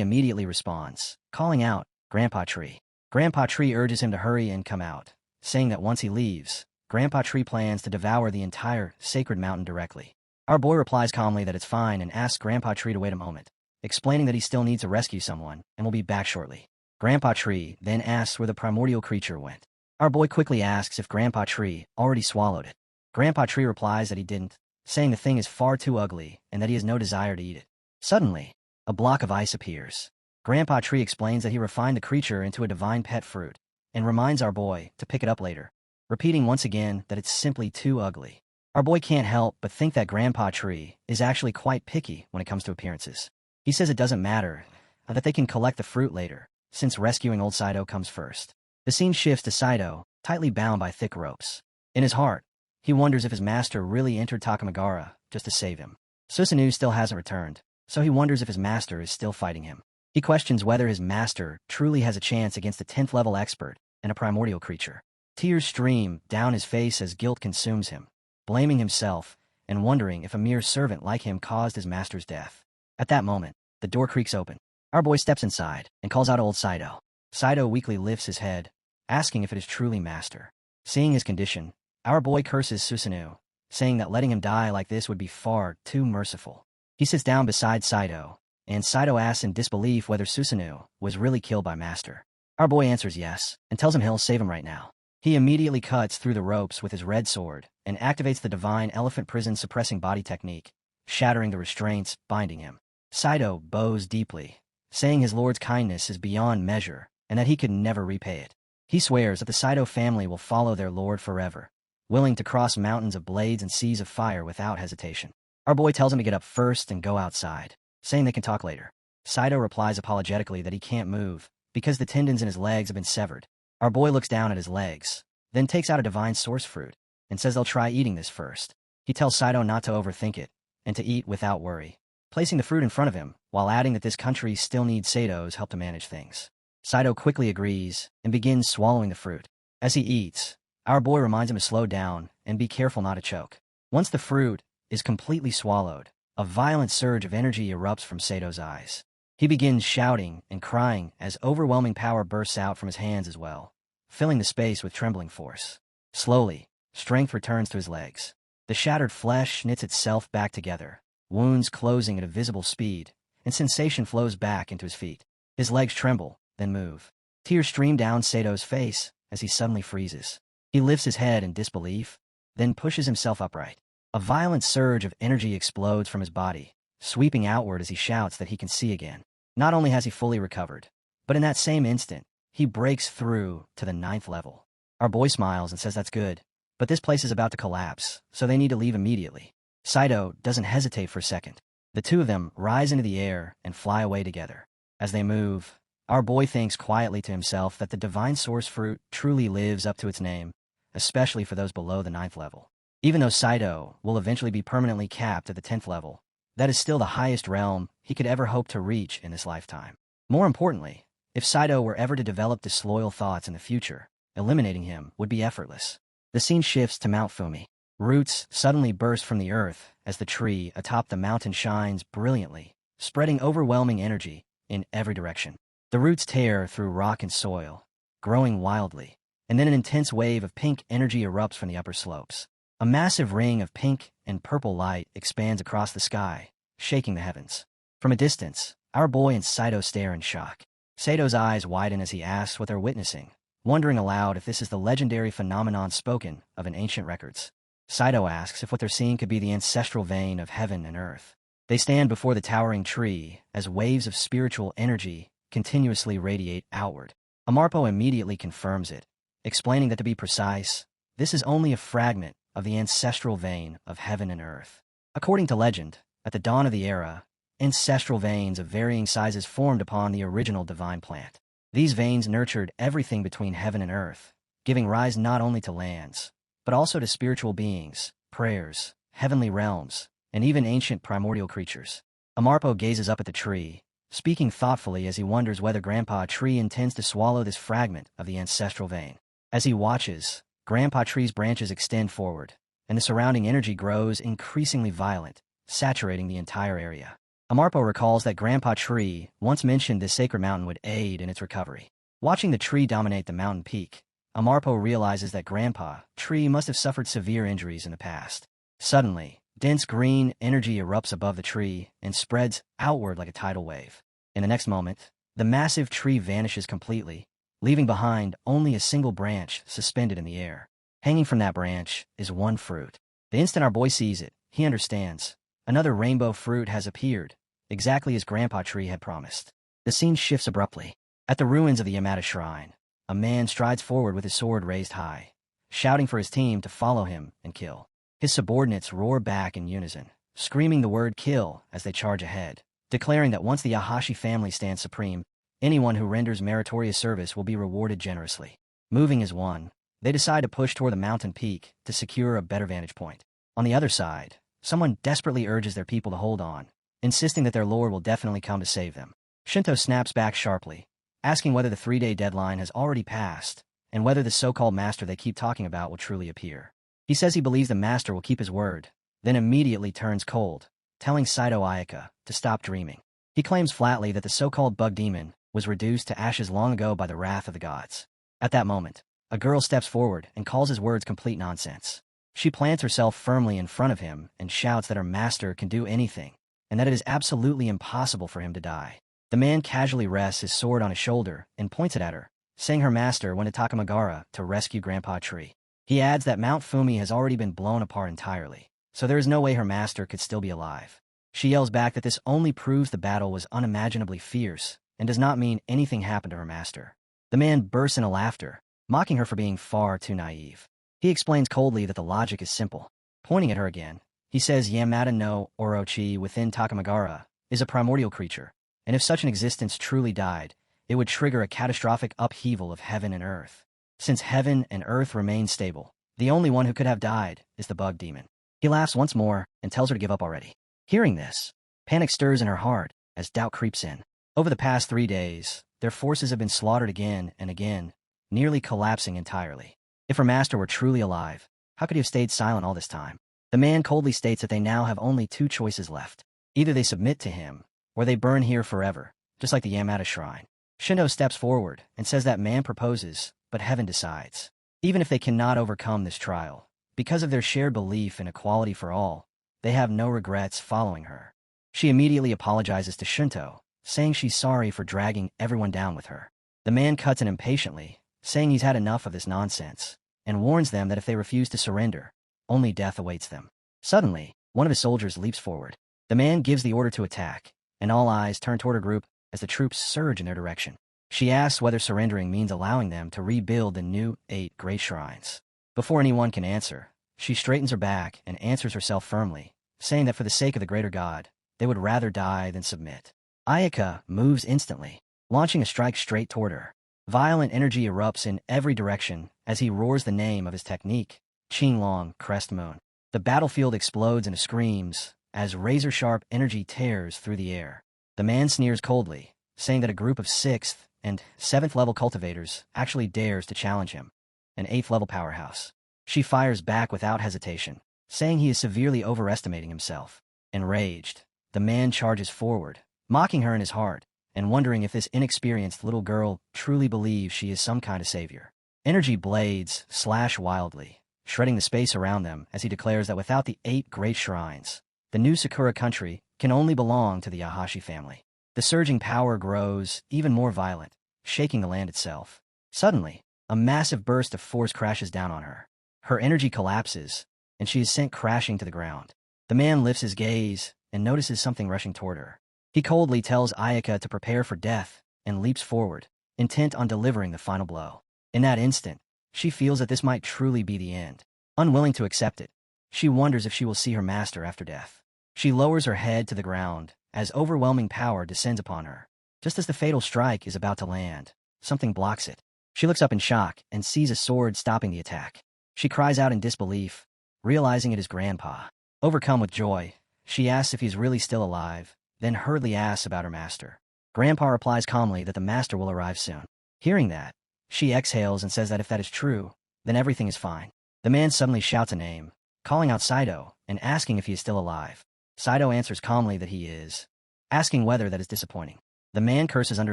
immediately responds, calling out, Grandpa Tree. Grandpa Tree urges him to hurry and come out, saying that once he leaves, Grandpa Tree plans to devour the entire sacred mountain directly. Our boy replies calmly that it's fine and asks Grandpa Tree to wait a moment, explaining that he still needs to rescue someone and will be back shortly. Grandpa Tree then asks where the primordial creature went. Our boy quickly asks if Grandpa Tree already swallowed it. Grandpa Tree replies that he didn't, saying the thing is far too ugly and that he has no desire to eat it. Suddenly, a block of ice appears. Grandpa Tree explains that he refined the creature into a divine pet fruit and reminds our boy to pick it up later, repeating once again that it's simply too ugly. Our boy can't help but think that Grandpa Tree is actually quite picky when it comes to appearances. He says it doesn't matter, that they can collect the fruit later, since rescuing old Saito comes first. The scene shifts to Saito, tightly bound by thick ropes. In his heart, he wonders if his master really entered Takamagara just to save him. Susanoo still hasn't returned, so he wonders if his master is still fighting him. He questions whether his master truly has a chance against a 10th level expert and a primordial creature. Tears stream down his face as guilt consumes him, blaming himself and wondering if a mere servant like him caused his master's death. At that moment, the door creaks open. Our boy steps inside and calls out old Saito. Saito weakly lifts his head, asking if it is truly master. Seeing his condition, our boy curses Susanoo, saying that letting him die like this would be far too merciful. He sits down beside Saito, and Saito asks in disbelief whether Susanoo was really killed by master. Our boy answers yes, and tells him he'll save him right now. He immediately cuts through the ropes with his red sword and activates the divine elephant prison suppressing body technique, shattering the restraints binding him. Saito bows deeply, saying his lord's kindness is beyond measure and that he could never repay it. He swears that the Saito family will follow their lord forever, willing to cross mountains of blades and seas of fire without hesitation. Our boy tells him to get up first and go outside, saying they can talk later. Saito replies apologetically that he can't move because the tendons in his legs have been severed. Our boy looks down at his legs, then takes out a divine source fruit and says they'll try eating this first. He tells Saito not to overthink it and to eat without worry, placing the fruit in front of him while adding that this country still needs Sato's help to manage things. Saito quickly agrees and begins swallowing the fruit. As he eats, our boy reminds him to slow down and be careful not to choke. Once the fruit is completely swallowed, a violent surge of energy erupts from Sato's eyes. He begins shouting and crying as overwhelming power bursts out from his hands as well, filling the space with trembling force. Slowly, strength returns to his legs. The shattered flesh knits itself back together, wounds closing at a visible speed, and sensation flows back into his feet. His legs tremble, then move. Tears stream down Sato's face as he suddenly freezes. He lifts his head in disbelief, then pushes himself upright. A violent surge of energy explodes from his body, sweeping outward as he shouts that he can see again. Not only has he fully recovered, but in that same instant, he breaks through to the 9th level. Our boy smiles and says that's good, but this place is about to collapse, so they need to leave immediately. Saito doesn't hesitate for a second. The two of them rise into the air and fly away together. As they move, our boy thinks quietly to himself that the divine source fruit truly lives up to its name, especially for those below the 9th level. Even though Saito will eventually be permanently capped at the 10th level, that is still the highest realm he could ever hope to reach in this lifetime. More importantly, if Saito were ever to develop disloyal thoughts in the future, eliminating him would be effortless. The scene shifts to Mount Fumi. Roots suddenly burst from the earth as the tree atop the mountain shines brilliantly, spreading overwhelming energy in every direction. The roots tear through rock and soil, growing wildly, and then an intense wave of pink energy erupts from the upper slopes. A massive ring of pink and purple light expands across the sky, shaking the heavens. From a distance, our boy and Saito stare in shock. Sato's eyes widen as he asks what they're witnessing, wondering aloud if this is the legendary phenomenon spoken of in ancient records. Saito asks if what they're seeing could be the ancestral vein of heaven and earth. They stand before the towering tree as waves of spiritual energy continuously radiate outward. Amarpo immediately confirms it, explaining that to be precise, this is only a fragment of the ancestral vein of heaven and earth. According to legend, at the dawn of the era, ancestral veins of varying sizes formed upon the original divine plant. These veins nurtured everything between heaven and earth, giving rise not only to lands, but also to spiritual beings, prayers, heavenly realms, and even ancient primordial creatures. Amarpo gazes up at the tree, speaking thoughtfully as he wonders whether Grandpa Tree intends to swallow this fragment of the ancestral vein. As he watches, Grandpa Tree's branches extend forward, and the surrounding energy grows increasingly violent, saturating the entire area. Amarpo recalls that Grandpa Tree once mentioned this sacred mountain would aid in its recovery. Watching the tree dominate the mountain peak, Amarpo realizes that Grandpa Tree must have suffered severe injuries in the past. Suddenly, dense green energy erupts above the tree and spreads outward like a tidal wave. In the next moment, the massive tree vanishes completely, leaving behind only a single branch suspended in the air. Hanging from that branch is one fruit. The instant our boy sees it, he understands. Another rainbow fruit has appeared, exactly as Grandpa Tree had promised. The scene shifts abruptly. At the ruins of the Yamata Shrine, a man strides forward with his sword raised high, shouting for his team to follow him and kill. His subordinates roar back in unison, screaming the word kill as they charge ahead, declaring that once the Yahashi family stands supreme, anyone who renders meritorious service will be rewarded generously. Moving as one, they decide to push toward the mountain peak to secure a better vantage point. On the other side, someone desperately urges their people to hold on, insisting that their lord will definitely come to save them. Shinto snaps back sharply, asking whether the 3-day deadline has already passed, and whether the so-called master they keep talking about will truly appear. He says he believes the master will keep his word, then immediately turns cold, telling Saito Ayaka to stop dreaming. He claims flatly that the so-called bug demon was reduced to ashes long ago by the wrath of the gods. At that moment, a girl steps forward and calls his words complete nonsense. She plants herself firmly in front of him and shouts that her master can do anything, and that it is absolutely impossible for him to die. The man casually rests his sword on his shoulder and points it at her, saying her master went to Takamagara to rescue Grandpa Tree. He adds that Mount Fumi has already been blown apart entirely, so there is no way her master could still be alive. She yells back that this only proves the battle was unimaginably fierce and does not mean anything happened to her master. The man bursts into laughter, mocking her for being far too naive. He explains coldly that the logic is simple. Pointing at her again, he says Yamata no Orochi within Takamagara is a primordial creature, and if such an existence truly died, it would trigger a catastrophic upheaval of heaven and earth. Since heaven and earth remain stable, the only one who could have died is the bug demon. He laughs once more and tells her to give up already. Hearing this, panic stirs in her heart as doubt creeps in. Over the past 3 days, their forces have been slaughtered again and again, nearly collapsing entirely. If her master were truly alive, how could he have stayed silent all this time? The man coldly states that they now have only 2 choices left. Either they submit to him, or they burn here forever, just like the Yamata Shrine. Shindo steps forward and says that man proposes, but heaven decides. Even if they cannot overcome this trial, because of their shared belief in equality for all, they have no regrets following her. She immediately apologizes to Shinto, saying she's sorry for dragging everyone down with her. The man cuts in impatiently, saying he's had enough of this nonsense, and warns them that if they refuse to surrender, only death awaits them. Suddenly, one of his soldiers leaps forward. The man gives the order to attack, and all eyes turn toward her group as the troops surge in their direction. She asks whether surrendering means allowing them to rebuild the new 8 great shrines. Before anyone can answer, she straightens her back and answers herself firmly, saying that for the sake of the greater god, they would rather die than submit. Ayaka moves instantly, launching a strike straight toward her. Violent energy erupts in every direction as he roars the name of his technique, Qinglong Crest Moon. The battlefield explodes into screams as razor-sharp energy tears through the air. The man sneers coldly, saying that a group of 6th and 7th level cultivators actually dares to challenge him, an 8th level powerhouse. She fires back without hesitation, saying he is severely overestimating himself. Enraged, the man charges forward, mocking her in his heart, and wondering if this inexperienced little girl truly believes she is some kind of savior. Energy blades slash wildly, shredding the space around them as he declares that without the 8 great shrines, the new Sakura country can only belong to the Yahashi family. The surging power grows even more violent, shaking the land itself. Suddenly, a massive burst of force crashes down on her. Her energy collapses, and she is sent crashing to the ground. The man lifts his gaze and notices something rushing toward her. He coldly tells Ayaka to prepare for death and leaps forward, intent on delivering the final blow. In that instant, she feels that this might truly be the end. Unwilling to accept it, she wonders if she will see her master after death. She lowers her head to the ground as overwhelming power descends upon her. Just as the fatal strike is about to land, something blocks it. She looks up in shock and sees a sword stopping the attack. She cries out in disbelief, realizing it is Grandpa. Overcome with joy, she asks if he's really still alive, then hurriedly asks about her master. Grandpa replies calmly that the master will arrive soon. Hearing that, she exhales and says that if that is true, then everything is fine. The man suddenly shouts a name, calling out Saito and asking if he is still alive. Saito answers calmly that he is, asking whether that is disappointing. The man curses under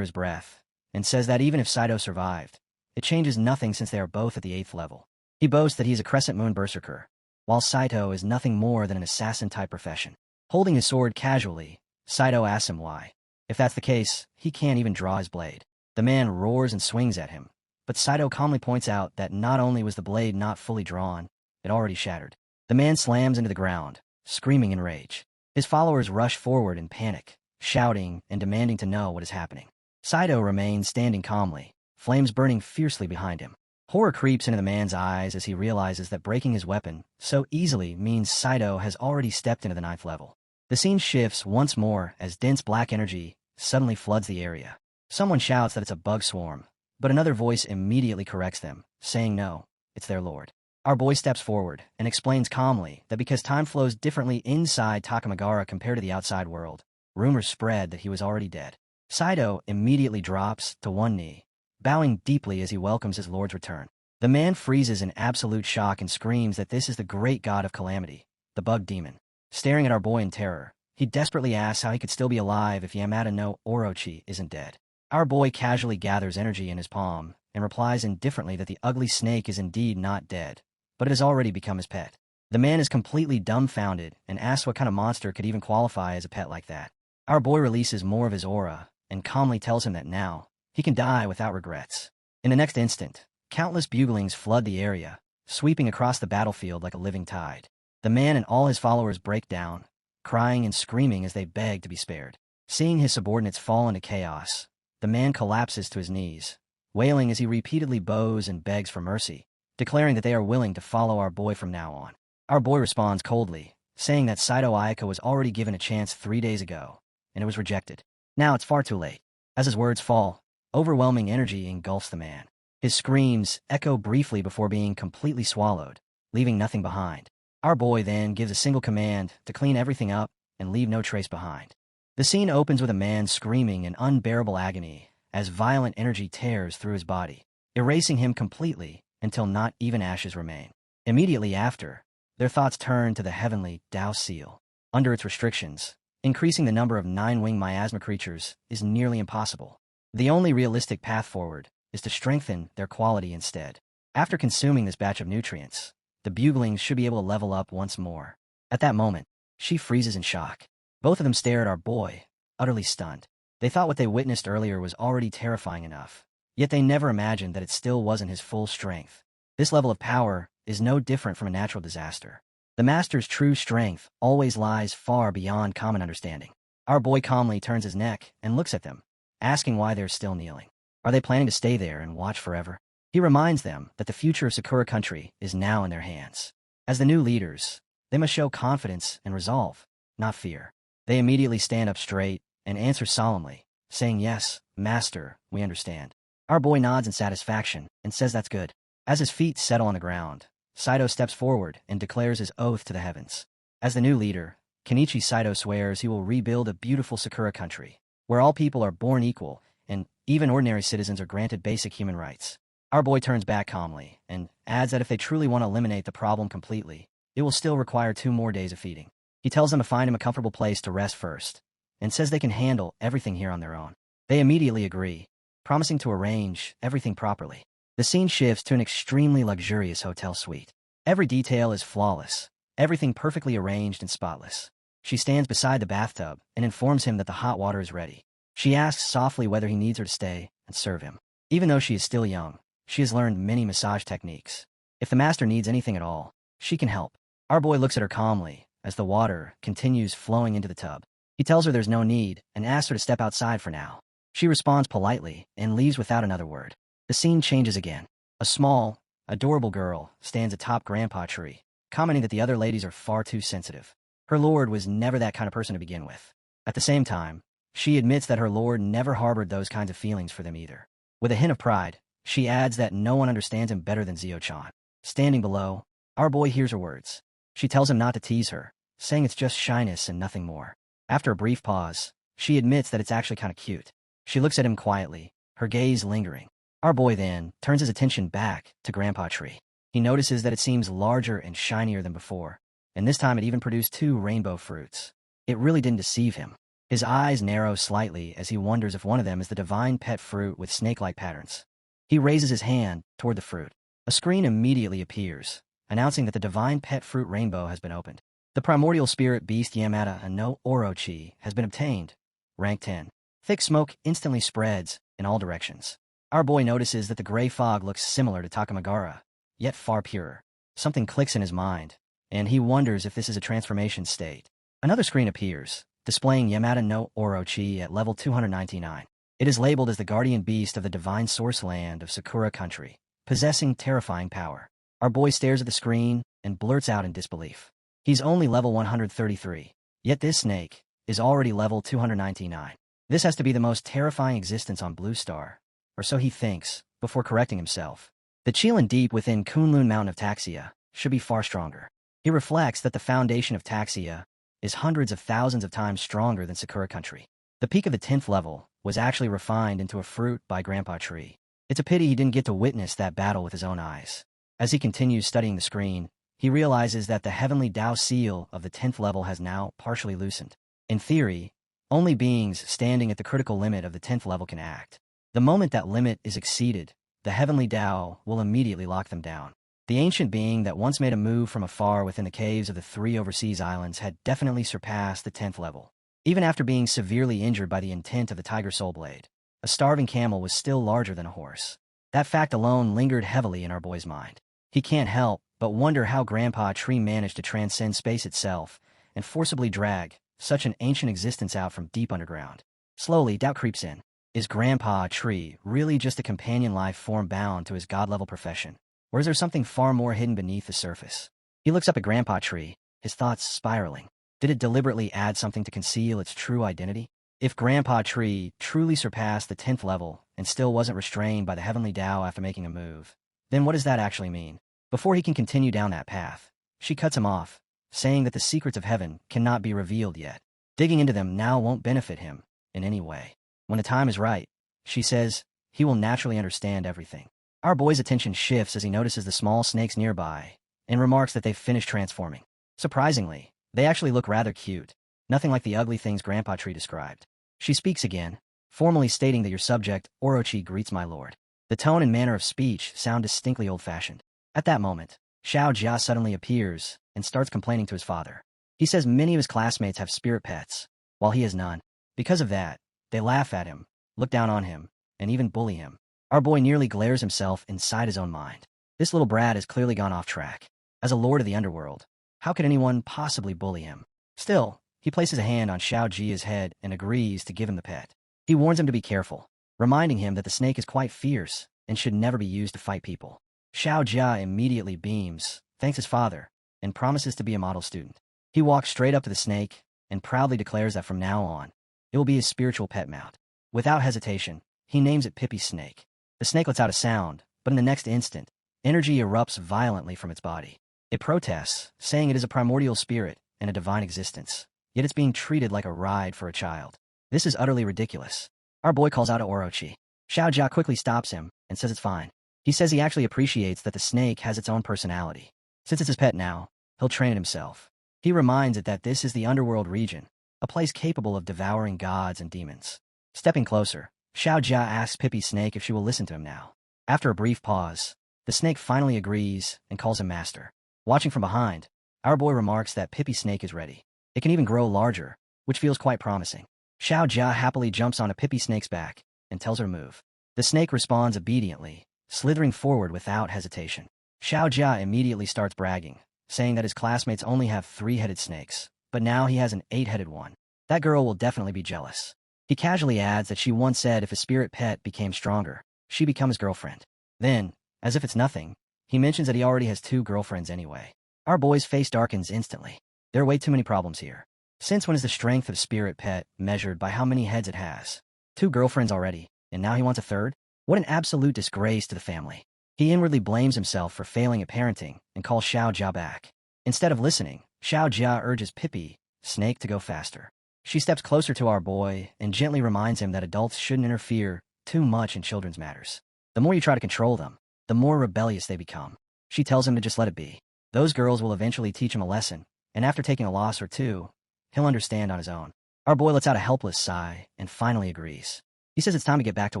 his breath and says that even if Saito survived, it changes nothing since they are both at the 8th level. He boasts that he is a Crescent Moon Berserker, while Saito is nothing more than an assassin-type profession. Holding his sword casually, Saito asks him why. If that's the case, he can't even draw his blade. The man roars and swings at him, but Saito calmly points out that not only was the blade not fully drawn, it already shattered. The man slams into the ground, screaming in rage. His followers rush forward in panic, shouting and demanding to know what is happening. Saito remains standing calmly, flames burning fiercely behind him. Horror creeps into the man's eyes as he realizes that breaking his weapon so easily means Saito has already stepped into the 9th level. The scene shifts once more as dense black energy suddenly floods the area. Someone shouts that it's a bug swarm, but another voice immediately corrects them, saying no, it's their lord. Our boy steps forward and explains calmly that because time flows differently inside Takamagara compared to the outside world, rumors spread that he was already dead. Saito immediately drops to one knee, bowing deeply as he welcomes his lord's return. The man freezes in absolute shock and screams that this is the great god of calamity, the bug demon. Staring at our boy in terror, he desperately asks how he could still be alive if Yamada no Orochi isn't dead. Our boy casually gathers energy in his palm and replies indifferently that the ugly snake is indeed not dead, but it has already become his pet. The man is completely dumbfounded and asks what kind of monster could even qualify as a pet like that. Our boy releases more of his aura and calmly tells him that now, he can die without regrets. In the next instant, countless buglings flood the area, sweeping across the battlefield like a living tide. The man and all his followers break down, crying and screaming as they beg to be spared. Seeing his subordinates fall into chaos, the man collapses to his knees, wailing as he repeatedly bows and begs for mercy, declaring that they are willing to follow our boy from now on. Our boy responds coldly, saying that Saito Ayaka was already given a chance 3 days ago, and it was rejected. Now it's far too late. As his words fall, overwhelming energy engulfs the man. His screams echo briefly before being completely swallowed, leaving nothing behind. Our boy then gives a single command to clean everything up and leave no trace behind. The scene opens with a man screaming in unbearable agony as violent energy tears through his body, erasing him completely until not even ashes remain. Immediately after, their thoughts turn to the heavenly Tao Seal. Under its restrictions, increasing the number of 9-winged miasma creatures is nearly impossible. The only realistic path forward is to strengthen their quality instead. After consuming this batch of nutrients, the buglings should be able to level up once more. At that moment, she freezes in shock. Both of them stare at our boy, utterly stunned. They thought what they witnessed earlier was already terrifying enough, yet they never imagined that it still wasn't his full strength. This level of power is no different from a natural disaster. The master's true strength always lies far beyond common understanding. Our boy calmly turns his neck and looks at them, asking why they're still kneeling. Are they planning to stay there and watch forever? He reminds them that the future of Sakura country is now in their hands. As the new leaders, they must show confidence and resolve, not fear. They immediately stand up straight and answer solemnly, saying, "Yes, master, we understand." Our boy nods in satisfaction and says that's good. As his feet settle on the ground, Saito steps forward and declares his oath to the heavens. As the new leader, Kenichi Saito swears he will rebuild a beautiful Sakura country, where all people are born equal and even ordinary citizens are granted basic human rights. Our boy turns back calmly and adds that if they truly want to eliminate the problem completely, it will still require 2 more days of feeding. He tells them to find him a comfortable place to rest first, and says they can handle everything here on their own. They immediately agree, promising to arrange everything properly. The scene shifts to an extremely luxurious hotel suite. Every detail is flawless, everything perfectly arranged and spotless. She stands beside the bathtub and informs him that the hot water is ready. She asks softly whether he needs her to stay and serve him. Even though she is still young, she has learned many massage techniques. If the master needs anything at all, she can help. Our boy looks at her calmly as the water continues flowing into the tub. He tells her there's no need and asks her to step outside for now. She responds politely and leaves without another word. The scene changes again. A small, adorable girl stands atop Grandpa Tree, commenting that the other ladies are far too sensitive. Her lord was never that kind of person to begin with. At the same time, she admits that her lord never harbored those kinds of feelings for them either. With a hint of pride, she adds that no one understands him better than Zio-chan. Standing below, our boy hears her words. She tells him not to tease her, saying it's just shyness and nothing more. After a brief pause, she admits that it's actually kind of cute. She looks at him quietly, her gaze lingering. Our boy then turns his attention back to Grandpa Tree. He notices that it seems larger and shinier than before, and this time it even produced 2 rainbow fruits. It really didn't deceive him. His eyes narrow slightly as he wonders if one of them is the divine pet fruit with snake-like patterns. He raises his hand toward the fruit. A screen immediately appears, announcing that the divine pet fruit rainbow has been opened. The primordial spirit beast Yamada no Orochi has been obtained. Rank 10. Thick smoke instantly spreads in all directions. Our boy notices that the gray fog looks similar to Takamagara, yet far purer. Something clicks in his mind, and he wonders if this is a transformation state. Another screen appears, displaying Yamada no Orochi at level 299. It is labeled as the guardian beast of the divine source land of Sakura country, possessing terrifying power. Our boy stares at the screen and blurts out in disbelief. He's only level 133, yet this snake is already level 299. This has to be the most terrifying existence on Blue Star, or so he thinks, before correcting himself. The Chilan deep within Kunlun Mountain of Taxia should be far stronger. He reflects that the foundation of Taxia is hundreds of thousands of times stronger than Sakura country. The peak of the 10th level was actually refined into a fruit by Grandpa Tree. It's a pity he didn't get to witness that battle with his own eyes. As he continues studying the screen, he realizes that the heavenly Tao seal of the 10th level has now partially loosened. In theory, only beings standing at the critical limit of the 10th level can act. The moment that limit is exceeded, the heavenly Tao will immediately lock them down. The ancient being that once made a move from afar within the caves of the 3 overseas islands had definitely surpassed the 10th level. Even after being severely injured by the intent of the Tiger Soul Blade, a starving camel was still larger than a horse. That fact alone lingered heavily in our boy's mind. He can't help but wonder how Grandpa Tree managed to transcend space itself and forcibly drag such an ancient existence out from deep underground. Slowly, doubt creeps in. Is Grandpa Tree really just a companion life form bound to his god-level profession? Or is there something far more hidden beneath the surface? He looks up at Grandpa Tree, his thoughts spiraling. Did it deliberately add something to conceal its true identity? If Grandpa Tree truly surpassed the 10th level and still wasn't restrained by the heavenly Tao after making a move, then what does that actually mean? Before he can continue down that path, she cuts him off, saying that the secrets of heaven cannot be revealed yet. Digging into them now won't benefit him in any way. When the time is right, she says, he will naturally understand everything. Our boy's attention shifts as he notices the small snakes nearby and remarks that they've finished transforming. Surprisingly, they actually look rather cute, nothing like the ugly things Grandpa Tree described. She speaks again, formally stating that your subject, Orochi, greets my lord. The tone and manner of speech sound distinctly old-fashioned. At that moment, Xiao Jia suddenly appears and starts complaining to his father. He says many of his classmates have spirit pets, while he has none. Because of that, they laugh at him, look down on him, and even bully him. Our boy nearly glares himself inside his own mind. This little brat has clearly gone off track. As a lord of the underworld, how could anyone possibly bully him? Still, he places a hand on Xiao Jia's head and agrees to give him the pet. He warns him to be careful, reminding him that the snake is quite fierce and should never be used to fight people. Xiao Jia immediately beams, thanks his father, and promises to be a model student. He walks straight up to the snake and proudly declares that from now on, it will be his spiritual pet mount. Without hesitation, he names it Pippi Snake. The snake lets out a sound, but in the next instant, Energy erupts violently from its body. It protests, saying it is a primordial spirit and a divine existence, yet it's being treated like a ride for a child. This is utterly ridiculous. Our boy calls out to Orochi. Xiaojia quickly stops him and says it's fine. He says he actually appreciates that the snake has its own personality. Since it's his pet now, he'll train it himself. He reminds it that this is the underworld region, a place capable of devouring gods and demons. Stepping closer, Xiaojia asks Pippi Snake if she will listen to him now. After a brief pause, the snake finally agrees and calls him master. Watching from behind, our boy remarks that Pippi Snake is ready. It can even grow larger, which feels quite promising. Xiaojia happily jumps onto Pippi Snake's back and tells her to move. The snake responds obediently, slithering forward without hesitation. Xiaojia immediately starts bragging, saying that his classmates only have 3-headed snakes, but now he has an 8-headed one. That girl will definitely be jealous. He casually adds that she once said if a spirit pet became stronger, she'd become his girlfriend. Then, as if it's nothing, he mentions that he already has 2 girlfriends anyway. Our boy's face darkens instantly. There are way too many problems here. Since when is the strength of spirit pet measured by how many heads it has? 2 girlfriends already, and now he wants a 3rd? What an absolute disgrace to the family. He inwardly blames himself for failing at parenting and calls Xiaojia back. Instead of listening, Xiaojia urges Pippi Snake to go faster. She steps closer to our boy and gently reminds him that adults shouldn't interfere too much in children's matters. The more you try to control them, the more rebellious they become. She tells him to just let it be. Those girls will eventually teach him a lesson, and after taking a loss or 2, he'll understand on his own. Our boy lets out a helpless sigh and finally agrees. He says it's time to get back to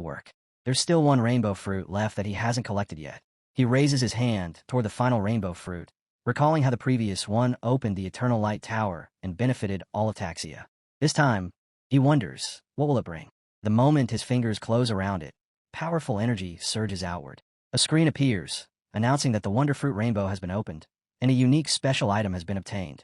work. There's still 1 rainbow fruit left that he hasn't collected yet. He raises his hand toward the final rainbow fruit, recalling how the previous one opened the Eternal Light Tower and benefited all of Taxia. This time, he wonders, what will it bring? The moment his fingers close around it, powerful energy surges outward. A screen appears, announcing that the Wonder Fruit Rainbow has been opened, and a unique special item has been obtained.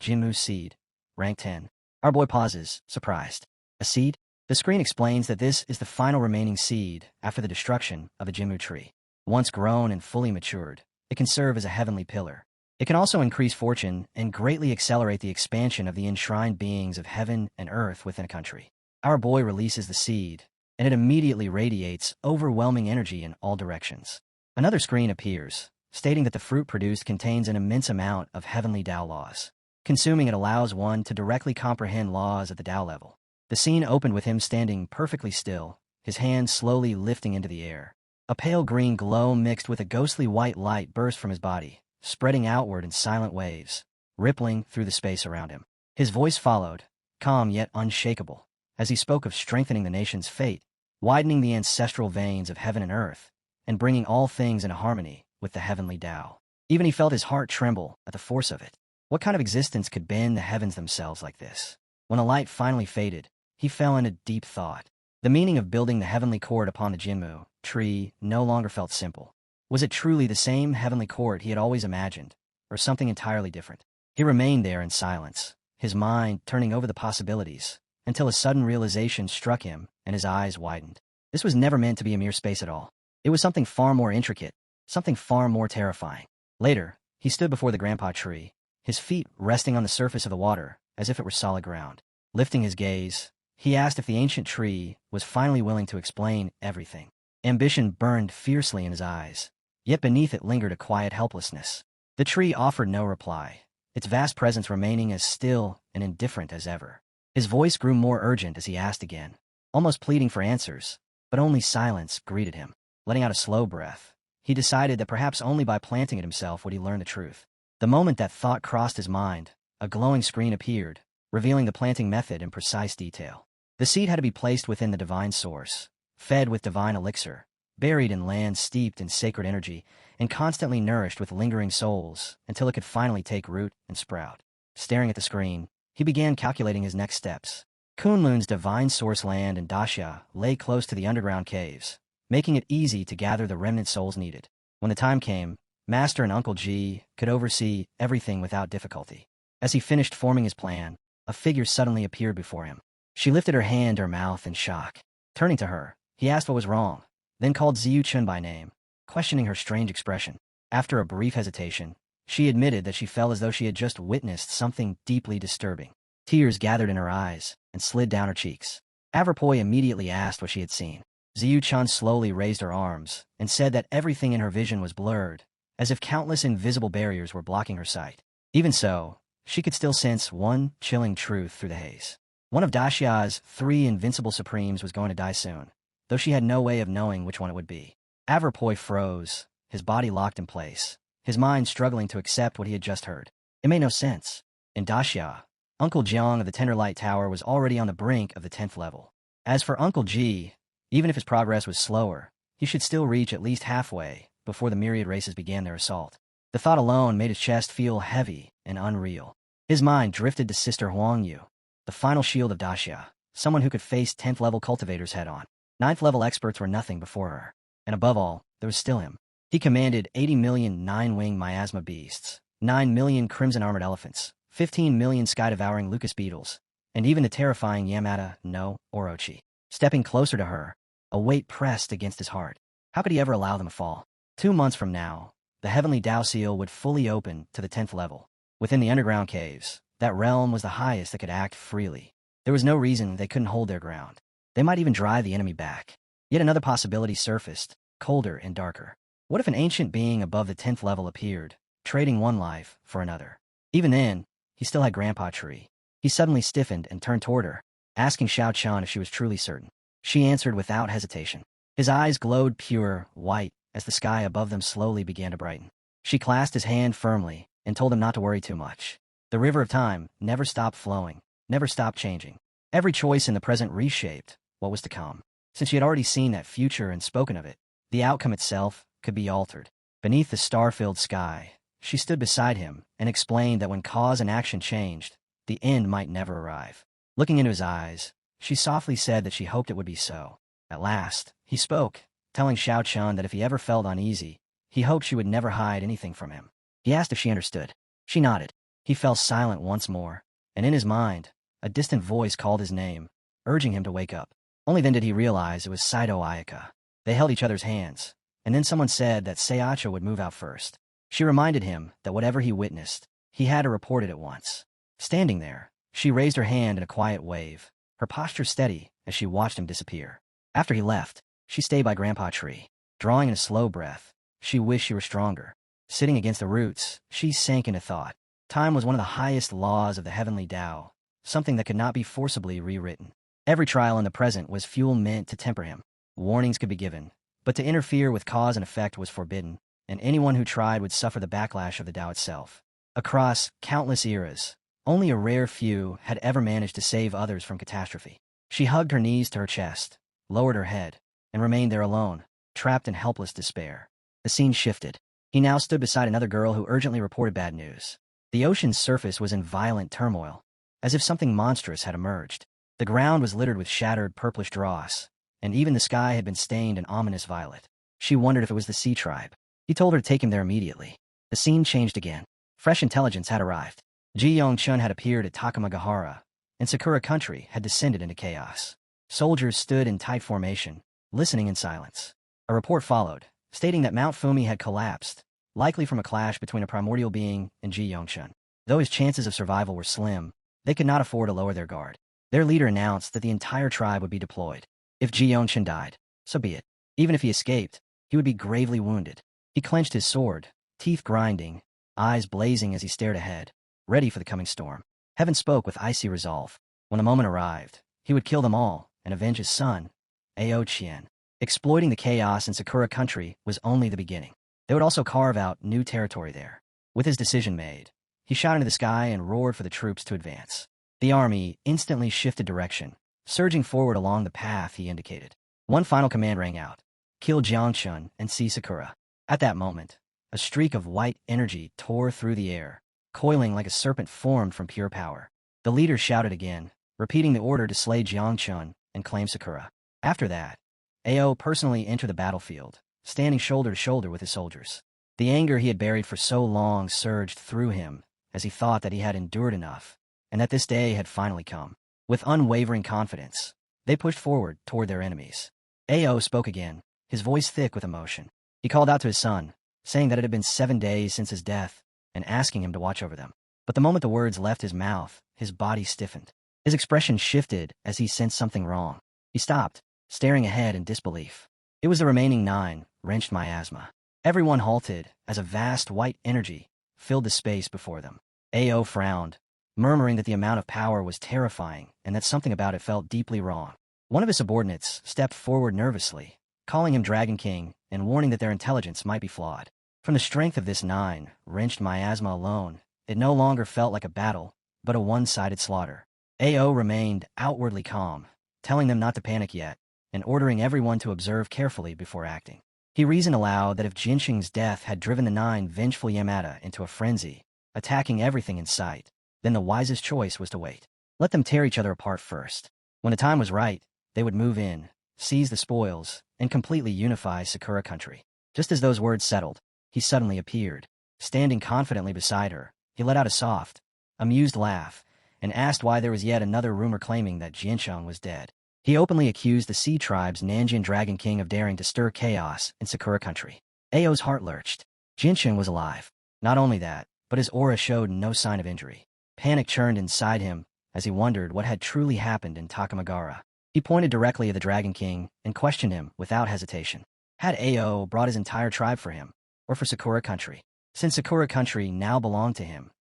Jinmu Seed, rank 10. Our boy pauses, surprised. A seed? The screen explains that this is the final remaining seed after the destruction of a Jinmu tree. Once grown and fully matured, it can serve as a heavenly pillar. It can also increase fortune and greatly accelerate the expansion of the enshrined beings of heaven and earth within a country. Our boy releases the seed, and it immediately radiates overwhelming energy in all directions. Another screen appears, stating that the fruit produced contains an immense amount of heavenly Tao laws. Consuming it allows one to directly comprehend laws at the Tao level. The scene opened with him standing perfectly still, his hands slowly lifting into the air. A pale green glow mixed with a ghostly white light burst from his body, spreading outward in silent waves, rippling through the space around him. His voice followed, calm yet unshakable, as he spoke of strengthening the nation's fate, widening the ancestral veins of heaven and earth, and bringing all things into harmony with the heavenly Tao. Even he felt his heart tremble at the force of it. What kind of existence could bend the heavens themselves like this? When the light finally faded, he fell into deep thought. The meaning of building the heavenly court upon the Jinmu tree no longer felt simple. Was it truly the same heavenly court he had always imagined, or something entirely different? He remained there in silence, his mind turning over the possibilities, until a sudden realization struck him and his eyes widened. This was never meant to be a mere space at all. It was something far more intricate, something far more terrifying. Later, he stood before the grandpa tree, his feet resting on the surface of the water as if it were solid ground. Lifting his gaze, he asked if the ancient tree was finally willing to explain everything. Ambition burned fiercely in his eyes, yet beneath it lingered a quiet helplessness. The tree offered no reply, its vast presence remaining as still and indifferent as ever. His voice grew more urgent as he asked again, almost pleading for answers, but only silence greeted him. Letting out a slow breath, he decided that perhaps only by planting it himself would he learn the truth. The moment that thought crossed his mind, a glowing screen appeared, revealing the planting method in precise detail. The seed had to be placed within the divine source, fed with divine elixir, buried in lands steeped in sacred energy, and constantly nourished with lingering souls until it could finally take root and sprout. Staring at the screen, he began calculating his next steps. Kunlun's divine source land in Daxia lay close to the underground caves, making it easy to gather the remnant souls needed. When the time came, Master and Uncle G could oversee everything without difficulty. As he finished forming his plan, a figure suddenly appeared before him. She lifted her hand to her mouth in shock. Turning to her, he asked what was wrong, then called Ziyu Chun by name, questioning her strange expression. After a brief hesitation, she admitted that she felt as though she had just witnessed something deeply disturbing. Tears gathered in her eyes and slid down her cheeks. Averpoy immediately asked what she had seen. Ziyu Chan slowly raised her arms and said that everything in her vision was blurred, as if countless invisible barriers were blocking her sight. Even so, she could still sense one chilling truth through the haze. One of Daxia's 3 invincible supremes was going to die soon, though she had no way of knowing which one it would be. Averpoi froze, his body locked in place, his mind struggling to accept what he had just heard. It made no sense. In Daxia, Uncle Jiang of the Tenderlight Tower was already on the brink of the 10th level. As for Uncle Ji, even if his progress was slower, he should still reach at least halfway before the myriad races began their assault. The thought alone made his chest feel heavy and unreal. His mind drifted to Sister Huang Yu, the final shield of Daxia, someone who could face 10th level cultivators head-on. 9th level experts were nothing before her. And above all, there was still him. He commanded 80 million 9-winged miasma beasts, 9 million crimson-armored elephants, 15 million sky-devouring Lucas beetles, and even the terrifying Yamada no Orochi. Stepping closer to her, a weight pressed against his heart. How could he ever allow them to fall? 2 months from now, the heavenly Dao Seal would fully open to the 10th level. Within the underground caves, that realm was the highest that could act freely. There was no reason they couldn't hold their ground. They might even drive the enemy back. Yet another possibility surfaced, colder and darker. What if an ancient being above the 10th level appeared, trading one life for another? Even then, he still had Grandpa Tree. He suddenly stiffened and turned toward her, asking Xiao Chan if she was truly certain. She answered without hesitation. His eyes glowed pure white as the sky above them slowly began to brighten. She clasped his hand firmly and told him not to worry too much. The river of time never stopped flowing, never stopped changing. Every choice in the present reshaped what was to come. Since she had already seen that future and spoken of it, the outcome itself could be altered. Beneath the star-filled sky, she stood beside him and explained that when cause and action changed, the end might never arrive. Looking into his eyes, she softly said that she hoped it would be so. At last, he spoke, telling Xiao Chan that if he ever felt uneasy, he hoped she would never hide anything from him. He asked if she understood. She nodded. He fell silent once more, and in his mind, a distant voice called his name, urging him to wake up. Only then did he realize it was Saito Ayaka. They held each other's hands, and then someone said that Seiacha would move out first. She reminded him that whatever he witnessed, he had to report it at once. Standing there, she raised her hand in a quiet wave, her posture steady as she watched him disappear. After he left, she stayed by Grandpa Tree. Drawing in a slow breath, she wished she were stronger. Sitting against the roots, she sank into thought. Time was one of the highest laws of the heavenly Tao, something that could not be forcibly rewritten. Every trial in the present was fuel meant to temper him. Warnings could be given, but to interfere with cause and effect was forbidden, and anyone who tried would suffer the backlash of the Tao itself. Across countless eras, only a rare few had ever managed to save others from catastrophe. She hugged her knees to her chest, lowered her head, and remained there alone, trapped in helpless despair. The scene shifted. He now stood beside another girl who urgently reported bad news. The ocean's surface was in violent turmoil, as if something monstrous had emerged. The ground was littered with shattered purplish dross, and even the sky had been stained an ominous violet. She wondered if it was the sea tribe. He told her to take him there immediately. The scene changed again. Fresh intelligence had arrived. Ji Yongchun had appeared at Takamagahara, and Sakura country had descended into chaos. Soldiers stood in tight formation, listening in silence. A report followed, stating that Mount Fumi had collapsed, likely from a clash between a primordial being and Ji Yongchun. Though his chances of survival were slim, they could not afford to lower their guard. Their leader announced that the entire tribe would be deployed. If Ji Yongchun died, so be it. Even if he escaped, he would be gravely wounded. He clenched his sword, teeth grinding, eyes blazing as he stared ahead, ready for the coming storm. Heaven spoke with icy resolve. When the moment arrived, he would kill them all and avenge his son, Ao Qian. Exploiting the chaos in Sakura country was only the beginning. They would also carve out new territory there. With his decision made, he shot into the sky and roared for the troops to advance. The army instantly shifted direction, surging forward along the path he indicated. One final command rang out: kill Jiangchun and see Sakura. At that moment, a streak of white energy tore through the air, coiling like a serpent formed from pure power. The leader shouted again, repeating the order to slay Jiangchun and claim Sakura. After that, Ao personally entered the battlefield, standing shoulder to shoulder with his soldiers. The anger he had buried for so long surged through him as he thought that he had endured enough, and that this day had finally come. With unwavering confidence, they pushed forward toward their enemies. Ao spoke again, his voice thick with emotion. He called out to his son, saying that it had been 7 days since his death, and asking him to watch over them. But the moment the words left his mouth, his body stiffened. His expression shifted as he sensed something wrong. He stopped, staring ahead in disbelief. It was the remaining 9, wrenched miasma. Everyone halted as a vast white energy filled the space before them. Ao frowned, murmuring that the amount of power was terrifying and that something about it felt deeply wrong. One of his subordinates stepped forward nervously, calling him Dragon King and warning that their intelligence might be flawed. From the strength of this 9, wrenched miasma alone, it no longer felt like a battle, but a one-sided slaughter. Ao remained outwardly calm, telling them not to panic yet, and ordering everyone to observe carefully before acting. He reasoned aloud that if Jinsheng's death had driven the 9 vengeful Yamada into a frenzy, attacking everything in sight, then the wisest choice was to wait. Let them tear each other apart first. When the time was right, they would move in, seize the spoils, and completely unify Sakura country. Just as those words settled, he suddenly appeared. Standing confidently beside her, he let out a soft, amused laugh, and asked why there was yet another rumor claiming that Jinsheng was dead. He openly accused the Sea Tribe's Nanjin Dragon King of daring to stir chaos in Sakura country. Ao's heart lurched. Jinsheng was alive. Not only that, but his aura showed no sign of injury. Panic churned inside him as he wondered what had truly happened in Takamagara. He pointed directly at the Dragon King and questioned him without hesitation. Had Ao brought his entire tribe for him, or for Sakura country? Since Sakura country now belonged to him,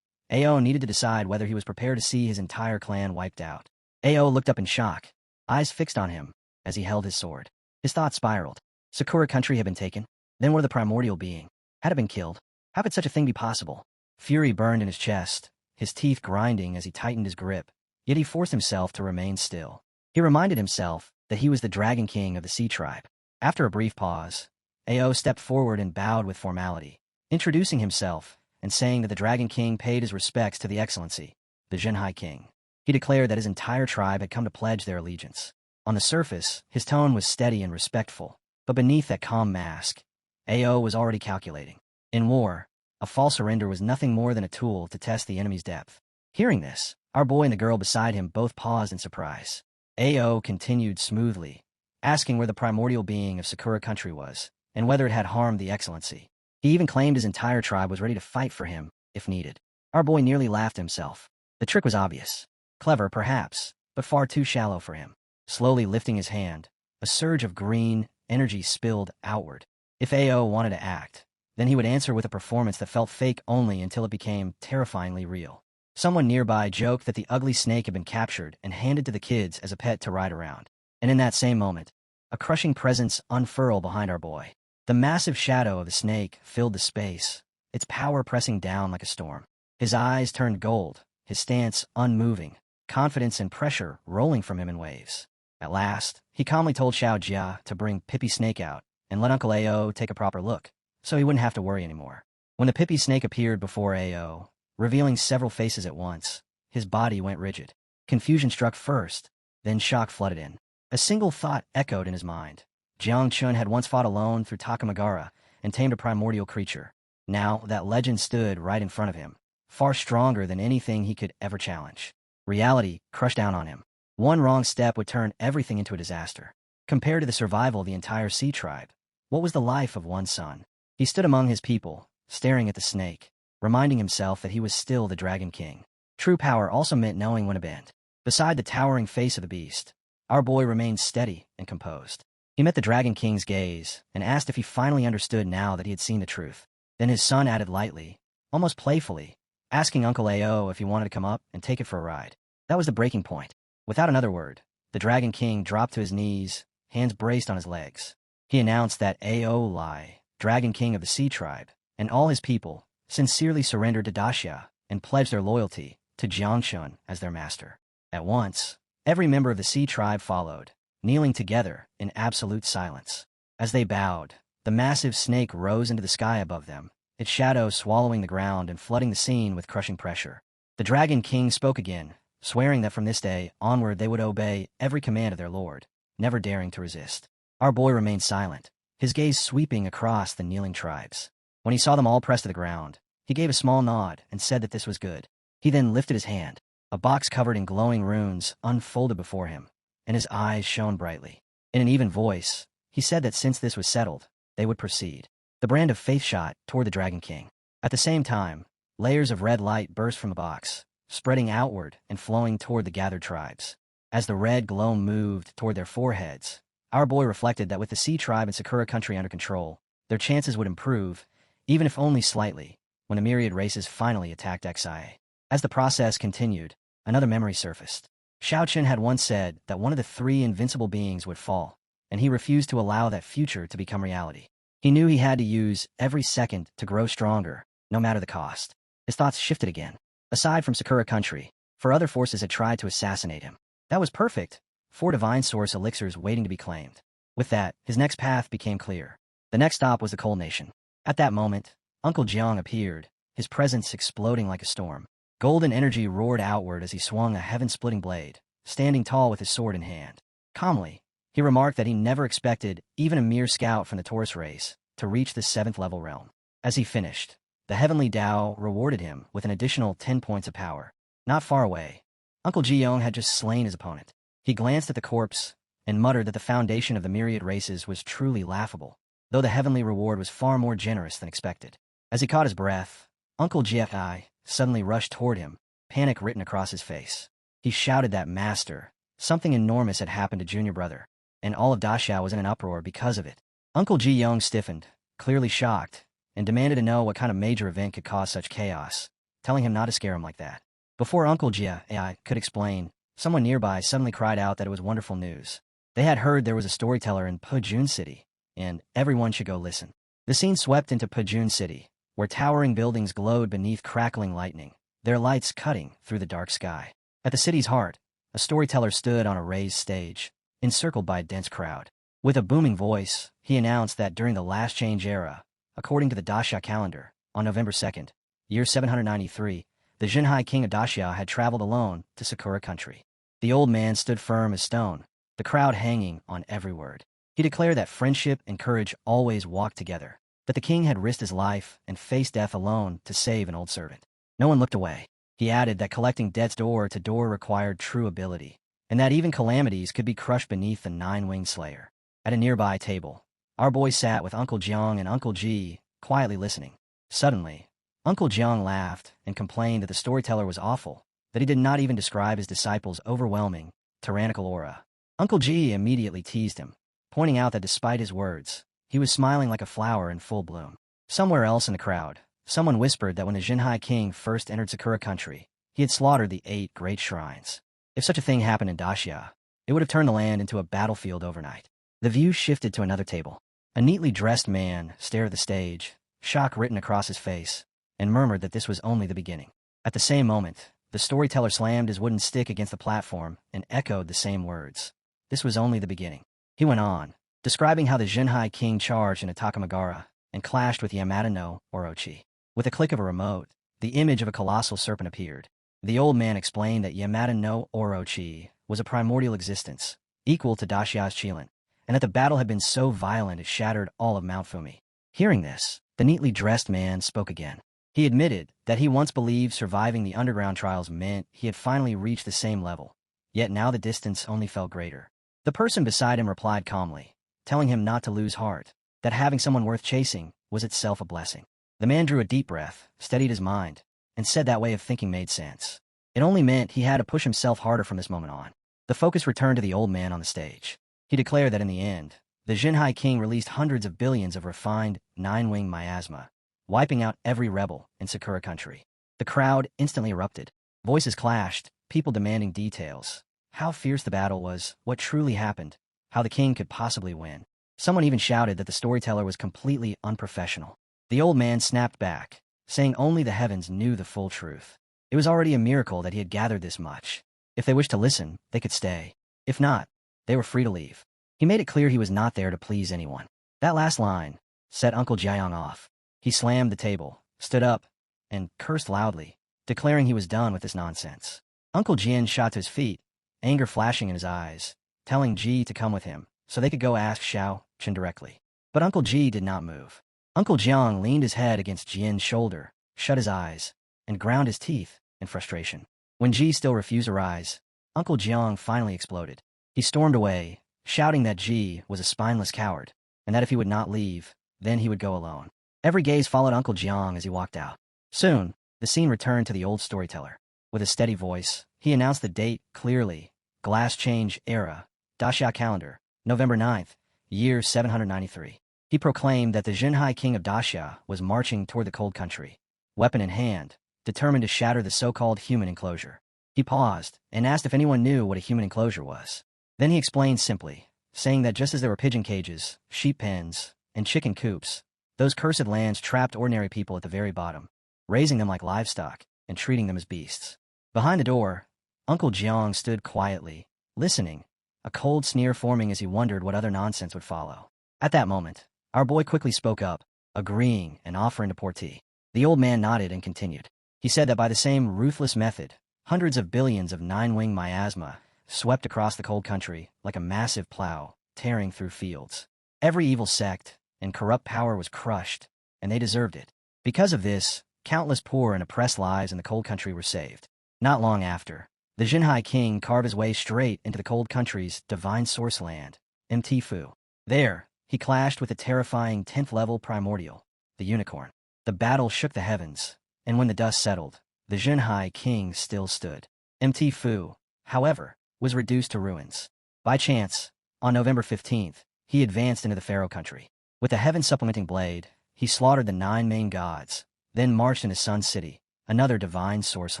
Ao needed to decide whether he was prepared to see his entire clan wiped out. Ao looked up in shock, eyes fixed on him as he held his sword. His thoughts spiraled. Sakura country had been taken? Then were the primordial being? Had it been killed? How could such a thing be possible? Fury burned in his chest, his teeth grinding as he tightened his grip, yet he forced himself to remain still. He reminded himself that he was the Dragon King of the Sea Tribe. After a brief pause, Ao stepped forward and bowed with formality, introducing himself and saying that the Dragon King paid his respects to the Excellency, the Zhenhai King. He declared that his entire tribe had come to pledge their allegiance. On the surface, his tone was steady and respectful, but beneath that calm mask, Ao was already calculating. In war, a false surrender was nothing more than a tool to test the enemy's depth. Hearing this, our boy and the girl beside him both paused in surprise. Ao continued smoothly, asking where the primordial being of Sakura country was, and whether it had harmed the Excellency. He even claimed his entire tribe was ready to fight for him, if needed. Our boy nearly laughed himself. The trick was obvious. Clever, perhaps, but far too shallow for him. Slowly lifting his hand, a surge of green energy spilled outward. If Ao wanted to act, then he would answer with a performance that felt fake only until it became terrifyingly real. Someone nearby joked that the ugly snake had been captured and handed to the kids as a pet to ride around. And in that same moment, a crushing presence unfurled behind our boy. The massive shadow of the snake filled the space, its power pressing down like a storm. His eyes turned gold, his stance unmoving, confidence and pressure rolling from him in waves. At last, he calmly told Xiao Jia to bring Pippy Snake out and let Uncle Ao take a proper look, so he wouldn't have to worry anymore. When the Pippy Snake appeared before Ao, revealing several faces at once, his body went rigid. Confusion struck first, then shock flooded in. A single thought echoed in his mind. Jiang Chun had once fought alone through Takamagara and tamed a primordial creature. Now that legend stood right in front of him, far stronger than anything he could ever challenge. Reality crushed down on him. One wrong step would turn everything into a disaster. Compared to the survival of the entire Sea Tribe, what was the life of one son? He stood among his people, staring at the snake, reminding himself that he was still the Dragon King. True power also meant knowing when to bend. Beside the towering face of the beast, our boy remained steady and composed. He met the Dragon King's gaze and asked if he finally understood now that he had seen the truth. Then his son added lightly, almost playfully, asking Uncle Ao if he wanted to come up and take it for a ride. That was the breaking point. Without another word, the Dragon King dropped to his knees, hands braced on his legs. He announced that Ao Lai, Dragon King of the Sea Tribe, and all his people sincerely surrendered to Daxia and pledged their loyalty to Jiangshun as their master. At once, every member of the Sea Tribe followed, kneeling together in absolute silence. As they bowed, the massive snake rose into the sky above them, its shadow swallowing the ground and flooding the scene with crushing pressure. The Dragon King spoke again, swearing that from this day onward they would obey every command of their lord, never daring to resist. Our boy remained silent, his gaze sweeping across the kneeling tribes. When he saw them all pressed to the ground, he gave a small nod and said that this was good. He then lifted his hand. A box covered in glowing runes unfolded before him, and his eyes shone brightly. In an even voice, he said that since this was settled, they would proceed. The brand of faith shot toward the Dragon King. At the same time, layers of red light burst from the box, spreading outward and flowing toward the gathered tribes. As the red glow moved toward their foreheads, Our boy reflected that with the Sea Tribe and Sakura country under control, their chances would improve, even if only slightly, when the myriad races finally attacked Xia. As the process continued, another memory surfaced. Xiaochen had once said that one of the three invincible beings would fall, and he refused to allow that future to become reality. He knew he had to use every second to grow stronger, no matter the cost. His thoughts shifted again. Aside from Sakura country, 4 other forces had tried to assassinate him. That was perfect. 4 divine source elixirs waiting to be claimed. With that, his next path became clear. The next stop was the Coal Nation. At that moment, Uncle Jiang appeared, his presence exploding like a storm. Golden energy roared outward as he swung a heaven-splitting blade, standing tall with his sword in hand. Calmly, he remarked that he never expected even a mere scout from the Taurus race to reach the 7th-level realm. As he finished, the heavenly Tao rewarded him with an additional 10 points of power. Not far away, Uncle Jiang had just slain his opponent. He glanced at the corpse and muttered that the foundation of the myriad races was truly laughable, though the heavenly reward was far more generous than expected. As he caught his breath, Uncle Jiang suddenly rushed toward him, panic written across his face. He shouted that master, something enormous had happened to Junior Brother, and all of Daxia was in an uproar because of it. Uncle Jiang stiffened, clearly shocked, and demanded to know what kind of major event could cause such chaos, telling him not to scare him like that. Before Uncle Jiang could explain, someone nearby suddenly cried out that it was wonderful news. They had heard there was a storyteller in Pejun City, and everyone should go listen. The scene swept into Pejun City, where towering buildings glowed beneath crackling lightning, their lights cutting through the dark sky. At the city's heart, a storyteller stood on a raised stage, encircled by a dense crowd. With a booming voice, he announced that during the Last Change era, according to the Daxia calendar, on November 2nd, year 793, the Jinhai king of Daxia had traveled alone to Sakura country. The old man stood firm as stone, the crowd hanging on every word. He declared that friendship and courage always walked together, that the king had risked his life and faced death alone to save an old servant. No one looked away. He added that collecting debts door to door required true ability, and that even calamities could be crushed beneath the 9-winged slayer. At a nearby table, our boy sat with Uncle Jiang and Uncle Ji, quietly listening. Suddenly, Uncle Jiang laughed and complained that the storyteller was awful, that he did not even describe his disciple's overwhelming, tyrannical aura. Uncle Ji immediately teased him, pointing out that despite his words, he was smiling like a flower in full bloom. Somewhere else in the crowd, someone whispered that when the Jinhai king first entered Sakura country, he had slaughtered the 8 great shrines. If such a thing happened in Daxia, it would have turned the land into a battlefield overnight. The view shifted to another table. A neatly dressed man stared at the stage, shock written across his face, and murmured that this was only the beginning. At the same moment, the storyteller slammed his wooden stick against the platform and echoed the same words. This was only the beginning. He went on, describing how the Jinhai king charged into Takamagara and clashed with Yamada no Orochi. With a click of a remote, the image of a colossal serpent appeared. The old man explained that Yamada no Orochi was a primordial existence, equal to Daxia's Qilin, and that the battle had been so violent it shattered all of Mount Fumi. Hearing this, the neatly dressed man spoke again. He admitted that he once believed surviving the underground trials meant he had finally reached the same level, yet now the distance only felt greater. The person beside him replied calmly, telling him not to lose heart, that having someone worth chasing was itself a blessing. The man drew a deep breath, steadied his mind, and said that way of thinking made sense. It only meant he had to push himself harder from this moment on. The focus returned to the old man on the stage. He declared that in the end, the Jinhai king released hundreds of billions of refined 9-wing miasma, wiping out every rebel in Sakura country. The crowd instantly erupted. Voices clashed, people demanding details. How fierce the battle was, what truly happened, how the king could possibly win. Someone even shouted that the storyteller was completely unprofessional. The old man snapped back, saying only the heavens knew the full truth. It was already a miracle that he had gathered this much. If they wished to listen, they could stay. If not, they were free to leave. He made it clear he was not there to please anyone. That last line set Uncle Jiang off. He slammed the table, stood up, and cursed loudly, declaring he was done with this nonsense. Uncle Jian shot to his feet, anger flashing in his eyes, telling Ji to come with him so they could go ask Xiao Chen directly. But Uncle Ji did not move. Uncle Jiang leaned his head against Jian's shoulder, shut his eyes, and ground his teeth in frustration. When Ji still refused to rise, Uncle Jiang finally exploded. He stormed away, shouting that Ji was a spineless coward, and that if he would not leave, then he would go alone. Every gaze followed Uncle Jiang as he walked out. Soon, the scene returned to the old storyteller. With a steady voice, he announced the date clearly: Glass Change Era, Daxia Calendar, November 9th, year 793. He proclaimed that the Zhenhai king of Daxia was marching toward the cold country, weapon in hand, determined to shatter the so-called human enclosure. He paused and asked if anyone knew what a human enclosure was. Then he explained simply, saying that just as there were pigeon cages, sheep pens, and chicken coops, those cursed lands trapped ordinary people at the very bottom, raising them like livestock and treating them as beasts. Behind the door, Uncle Jiang stood quietly, listening, a cold sneer forming as he wondered what other nonsense would follow. At that moment, our boy quickly spoke up, agreeing and offering to pour tea. The old man nodded and continued. He said that by the same ruthless method, hundreds of billions of nine-wing miasma swept across the cold country like a massive plow, tearing through fields. Every evil sect and corrupt power was crushed, and they deserved it. Because of this, countless poor and oppressed lives in the cold country were saved. Not long after, the Zhenhai king carved his way straight into the cold country's divine source land, Mtifu. There, he clashed with the terrifying 10th-level primordial, the unicorn. The battle shook the heavens, and when the dust settled, the Zhenhai king still stood. Mtifu, however, was reduced to ruins. By chance, on November 15th, he advanced into the Pharaoh country. With the heaven-supplementing blade, he slaughtered the 9 main gods, then marched into Sun City, another divine source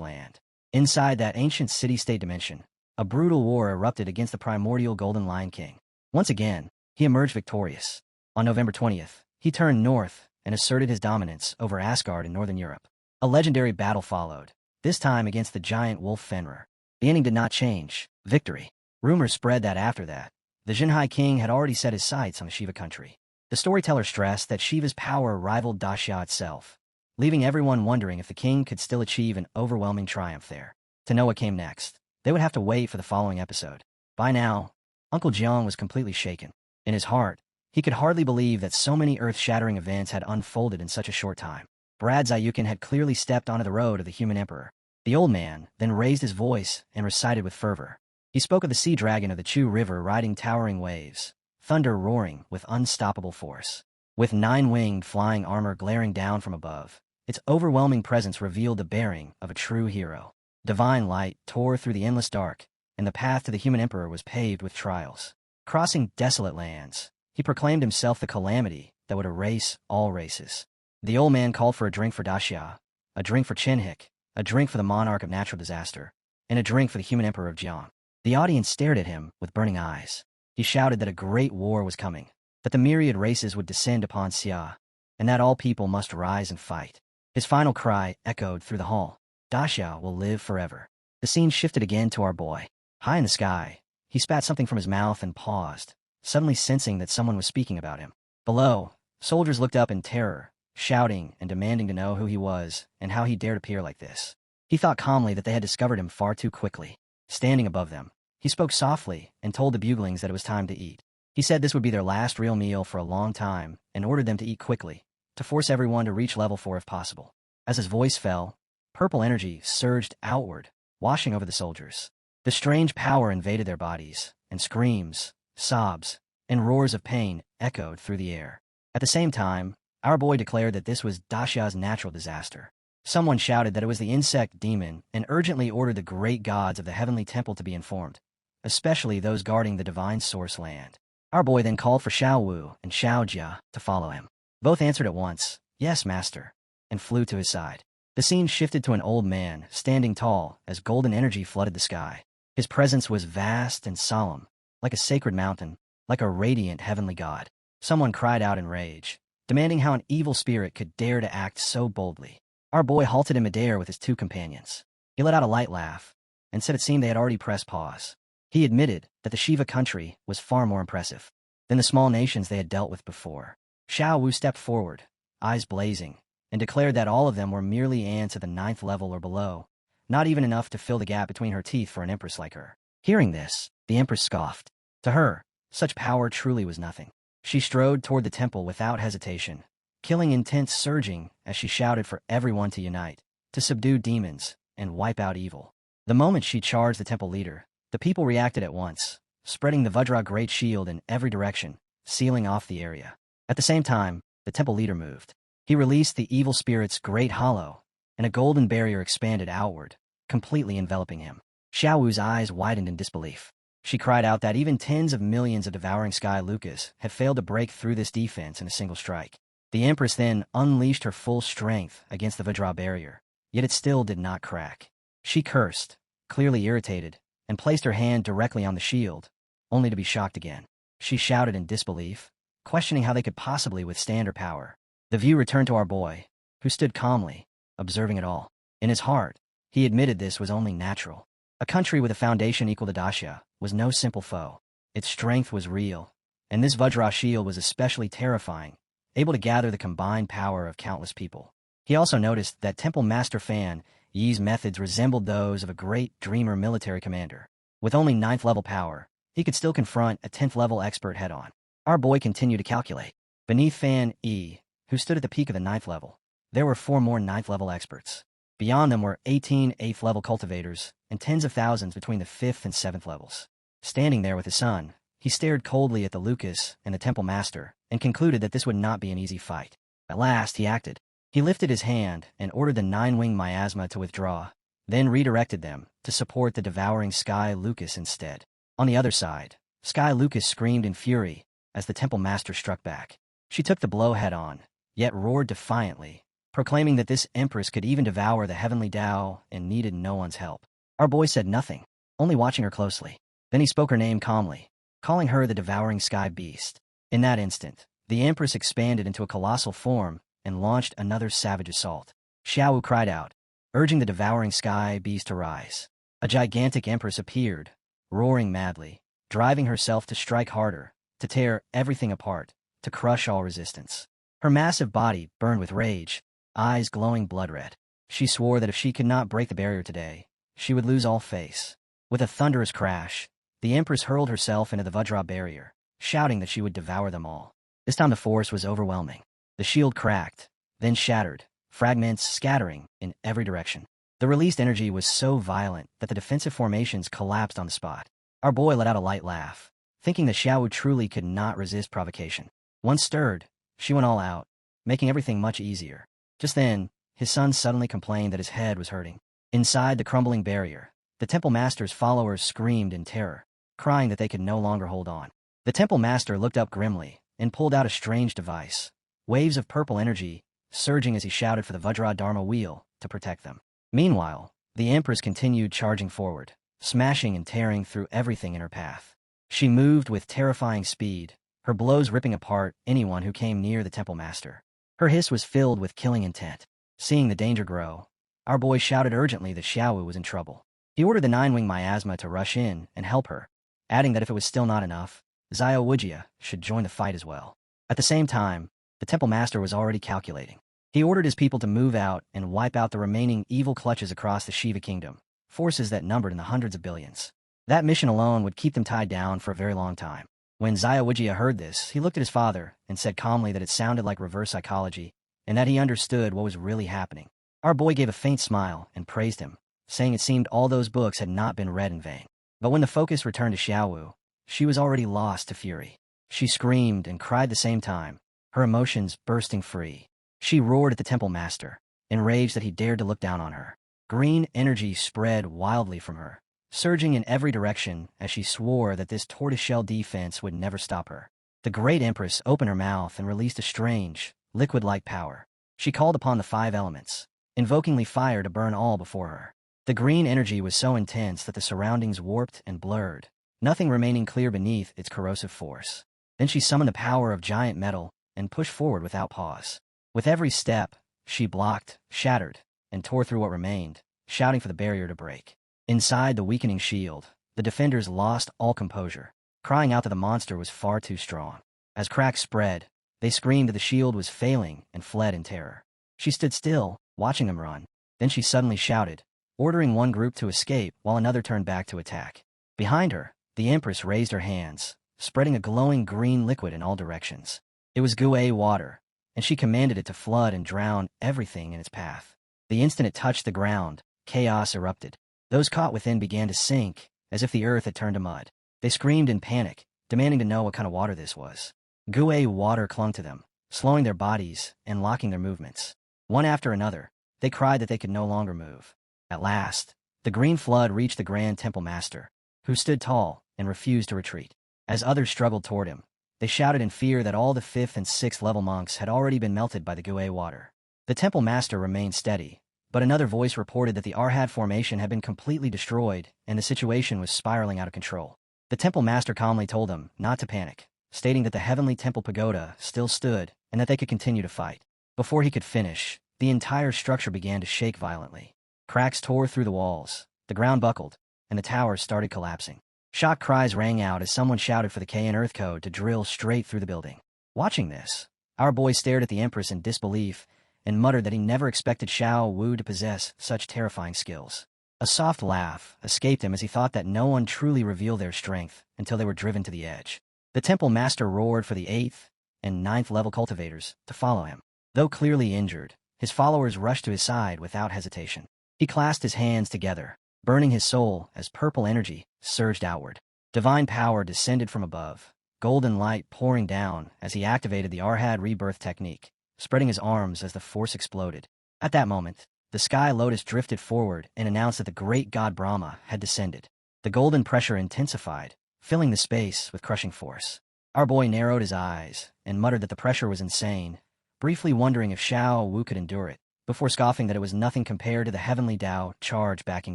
land. Inside that ancient city-state dimension, a brutal war erupted against the primordial Golden Lion King. Once again, he emerged victorious. On November 20th, he turned north and asserted his dominance over Asgard in northern Europe. A legendary battle followed, this time against the giant wolf Fenrir. The ending did not change, victory. Rumors spread that after that, the Zhenhai king had already set his sights on the Shiva country. The storyteller stressed that Shiva's power rivaled Daxia itself, leaving everyone wondering if the king could still achieve an overwhelming triumph there. To know what came next, they would have to wait for the following episode. By now, Uncle Jiang was completely shaken. In his heart, he could hardly believe that so many earth-shattering events had unfolded in such a short time. Brad Zayukin had clearly stepped onto the road of the human emperor. The old man then raised his voice and recited with fervor. He spoke of the sea dragon of the Chu River riding towering waves, thunder roaring with unstoppable force. With 9-winged flying armor glaring down from above, its overwhelming presence revealed the bearing of a true hero. Divine light tore through the endless dark, and the path to the human emperor was paved with trials. Crossing desolate lands, he proclaimed himself the calamity that would erase all races. The old man called for a drink for Daxia, a drink for Chenhik, a drink for the monarch of natural disaster, and a drink for the human emperor of Jiang. The audience stared at him with burning eyes. He shouted that a great war was coming, that the myriad races would descend upon Xia, and that all people must rise and fight. His final cry echoed through the hall. Daxia will live forever. The scene shifted again to our boy. High in the sky, he spat something from his mouth and paused, suddenly sensing that someone was speaking about him. Below, soldiers looked up in terror, shouting and demanding to know who he was and how he dared appear like this. He thought calmly that they had discovered him far too quickly. Standing above them, he spoke softly and told the buglings that it was time to eat. He said this would be their last real meal for a long time and ordered them to eat quickly, to force everyone to reach level 4 if possible. As his voice fell, purple energy surged outward, washing over the soldiers. The strange power invaded their bodies, and screams, sobs, and roars of pain echoed through the air. At the same time, our boy declared that this was Daxia's natural disaster. Someone shouted that it was the insect demon and urgently ordered the great gods of the heavenly temple to be informed, especially those guarding the divine source land. Our boy then called for Xiao Wu and Xiao Jia to follow him. Both answered at once, "Yes, master," and flew to his side. The scene shifted to an old man, standing tall as golden energy flooded the sky. His presence was vast and solemn, like a sacred mountain, like a radiant heavenly god. Someone cried out in rage, demanding how an evil spirit could dare to act so boldly. Our boy halted in midair with his 2 companions. He let out a light laugh, and said it seemed they had already pressed pause. He admitted that the Shiva country was far more impressive than the small nations they had dealt with before. Xiao Wu stepped forward, eyes blazing, and declared that all of them were merely ants at the 9th level or below, not even enough to fill the gap between her teeth for an empress like her. Hearing this, the empress scoffed. To her, such power truly was nothing. She strode toward the temple without hesitation, killing intent surging as she shouted for everyone to unite, to subdue demons, and wipe out evil. The moment she charged the temple leader, the people reacted at once, spreading the Vajra Great Shield in every direction, sealing off the area. At the same time, the temple leader moved. He released the evil spirit's great hollow, and a golden barrier expanded outward, completely enveloping him. Xiao Wu's eyes widened in disbelief. She cried out that even tens of millions of devouring sky Lucas had failed to break through this defense in a single strike. The Empress then unleashed her full strength against the Vajra barrier, yet it still did not crack. She cursed, clearly irritated, and placed her hand directly on the shield, only to be shocked again. She shouted in disbelief, questioning how they could possibly withstand her power. The view returned to our boy, who stood calmly, observing it all. In his heart, he admitted this was only natural. A country with a foundation equal to Dacia was no simple foe. Its strength was real, and this Vajra shield was especially terrifying, able to gather the combined power of countless people. He also noticed that Temple Master Fan Yi's methods resembled those of a great dreamer military commander. With only 9th level power, he could still confront a 10th level expert head-on. Our boy continued to calculate. Beneath Fan Yi, who stood at the peak of the 9th level, there were 4 more 9th level experts. Beyond them were 18 8th level cultivators, and tens of thousands between the 5th and 7th levels. Standing there with his son, he stared coldly at the Lucas and the Temple Master, and concluded that this would not be an easy fight. At last, he acted. He lifted his hand and ordered the 9-wing miasma to withdraw, then redirected them to support the devouring Sky Lucas instead. On the other side, Sky Lucas screamed in fury as the Temple Master struck back. She took the blow head-on, yet roared defiantly, proclaiming that this Empress could even devour the heavenly Tao and needed no one's help. Our boy said nothing, only watching her closely. Then he spoke her name calmly, calling her the devouring Sky Beast. In that instant, the Empress expanded into a colossal form and launched another savage assault. Xiao cried out, urging the devouring Sky Beast to rise. A gigantic Empress appeared, roaring madly, driving herself to strike harder, to tear everything apart, to crush all resistance. Her massive body burned with rage, eyes glowing blood red. She swore that if she could not break the barrier today, she would lose all face. With a thunderous crash, the Empress hurled herself into the Vajra barrier, shouting that she would devour them all. This time the force was overwhelming. The shield cracked, then shattered, fragments scattering in every direction. The released energy was so violent that the defensive formations collapsed on the spot. Our boy let out a light laugh, thinking that Xiao truly could not resist provocation. Once stirred, she went all out, making everything much easier. Just then, his son suddenly complained that his head was hurting. Inside the crumbling barrier, the Temple Master's followers screamed in terror, crying that they could no longer hold on. The Temple Master looked up grimly and pulled out a strange device, waves of purple energy surging as he shouted for the Vajra Dharma wheel to protect them. Meanwhile, the Empress continued charging forward, smashing and tearing through everything in her path. She moved with terrifying speed, her blows ripping apart anyone who came near the Temple Master. Her hiss was filled with killing intent. Seeing the danger grow, our boy shouted urgently that Xiao was in trouble. He ordered the 9-wing miasma to rush in and help her, adding that if it was still not enough, Xiao Wujia should join the fight as well. At the same time, the Temple Master was already calculating. He ordered his people to move out and wipe out the remaining evil clutches across the Shiva kingdom, forces that numbered in the hundreds of billions. That mission alone would keep them tied down for a very long time. When Xiao Wujia heard this, he looked at his father and said calmly that it sounded like reverse psychology and that he understood what was really happening. Our boy gave a faint smile and praised him, saying it seemed all those books had not been read in vain. But when the focus returned to Xiaowu, she was already lost to fury. She screamed and cried at the same time, her emotions bursting free. She roared at the Temple Master, enraged that he dared to look down on her. Green energy spread wildly from her, surging in every direction as she swore that this tortoiseshell defense would never stop her. The Great Empress opened her mouth and released a strange, liquid-like power. She called upon the 5 elements, invokingly fire to burn all before her. The green energy was so intense that the surroundings warped and blurred, nothing remaining clear beneath its corrosive force. Then she summoned the power of giant metal and pushed forward without pause. With every step, she blocked, shattered, and tore through what remained, shouting for the barrier to break. Inside the weakening shield, the defenders lost all composure, crying out that the monster was far too strong. As cracks spread, they screamed that the shield was failing and fled in terror. She stood still, watching them run. Then she suddenly shouted, ordering one group to escape while another turned back to attack. Behind her, the Empress raised her hands, spreading a glowing green liquid in all directions. It was Gui water, and she commanded it to flood and drown everything in its path. The instant it touched the ground, chaos erupted. Those caught within began to sink, as if the earth had turned to mud. They screamed in panic, demanding to know what kind of water this was. Gui water clung to them, slowing their bodies and locking their movements. One after another, they cried that they could no longer move. At last, the green flood reached the Grand Temple Master, who stood tall and refused to retreat. As others struggled toward him, they shouted in fear that all the 5th and 6th level monks had already been melted by the Gue water. The temple master remained steady, but another voice reported that the Arhat formation had been completely destroyed and the situation was spiraling out of control. The temple master calmly told them not to panic, stating that the heavenly temple pagoda still stood and that they could continue to fight. Before he could finish, the entire structure began to shake violently. Cracks tore through the walls, the ground buckled, and the towers started collapsing. Shock cries rang out as someone shouted for the KN Earth Code to drill straight through the building. Watching this, our boy stared at the Empress in disbelief and muttered that he never expected Xiao Wu to possess such terrifying skills. A soft laugh escaped him as he thought that no one truly revealed their strength until they were driven to the edge. The temple master roared for the 8th and 9th level cultivators to follow him. Though clearly injured, his followers rushed to his side without hesitation. He clasped his hands together, burning his soul as purple energy surged outward. Divine power descended from above, golden light pouring down as he activated the Arhat rebirth technique, spreading his arms as the force exploded. At that moment, the sky lotus drifted forward and announced that the great god Brahma had descended. The golden pressure intensified, filling the space with crushing force. Our boy narrowed his eyes and muttered that the pressure was insane, briefly wondering if Xiao Wu could endure it, before scoffing that it was nothing compared to the heavenly Tao charge backing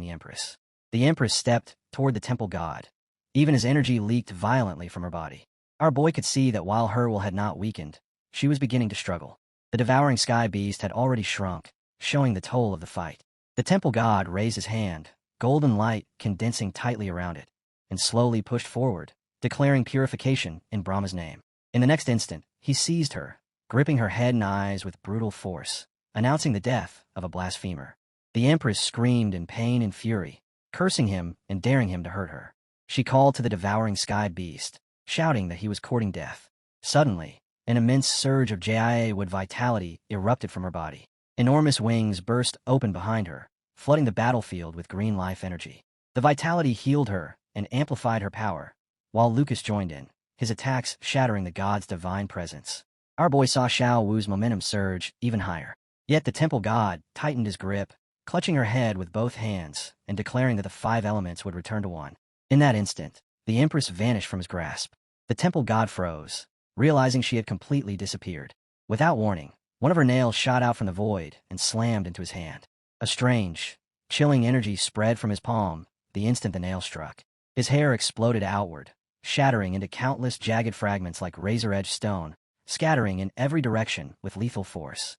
the Empress. The Empress stepped toward the temple god, even as energy leaked violently from her body. Our boy could see that while her will had not weakened, she was beginning to struggle. The devouring sky beast had already shrunk, showing the toll of the fight. The temple god raised his hand, golden light condensing tightly around it, and slowly pushed forward, declaring purification in Brahma's name. In the next instant, he seized her, gripping her head and eyes with brutal force, announcing the death of a blasphemer. The Empress screamed in pain and fury, cursing him and daring him to hurt her. She called to the devouring sky beast, shouting that he was courting death. Suddenly, an immense surge of Jia Wood vitality erupted from her body. Enormous wings burst open behind her, flooding the battlefield with green life energy. The vitality healed her and amplified her power, while Lucas joined in, his attacks shattering the god's divine presence. Our boy saw Xiao Wu's momentum surge even higher. Yet the temple god tightened his grip, clutching her head with both hands and declaring that the 5 elements would return to 1. In that instant, the Empress vanished from his grasp. The temple god froze, realizing she had completely disappeared. Without warning, one of her nails shot out from the void and slammed into his hand. A strange, chilling energy spread from his palm the instant the nail struck. His hair exploded outward, shattering into countless jagged fragments like razor-edged stone, scattering in every direction with lethal force.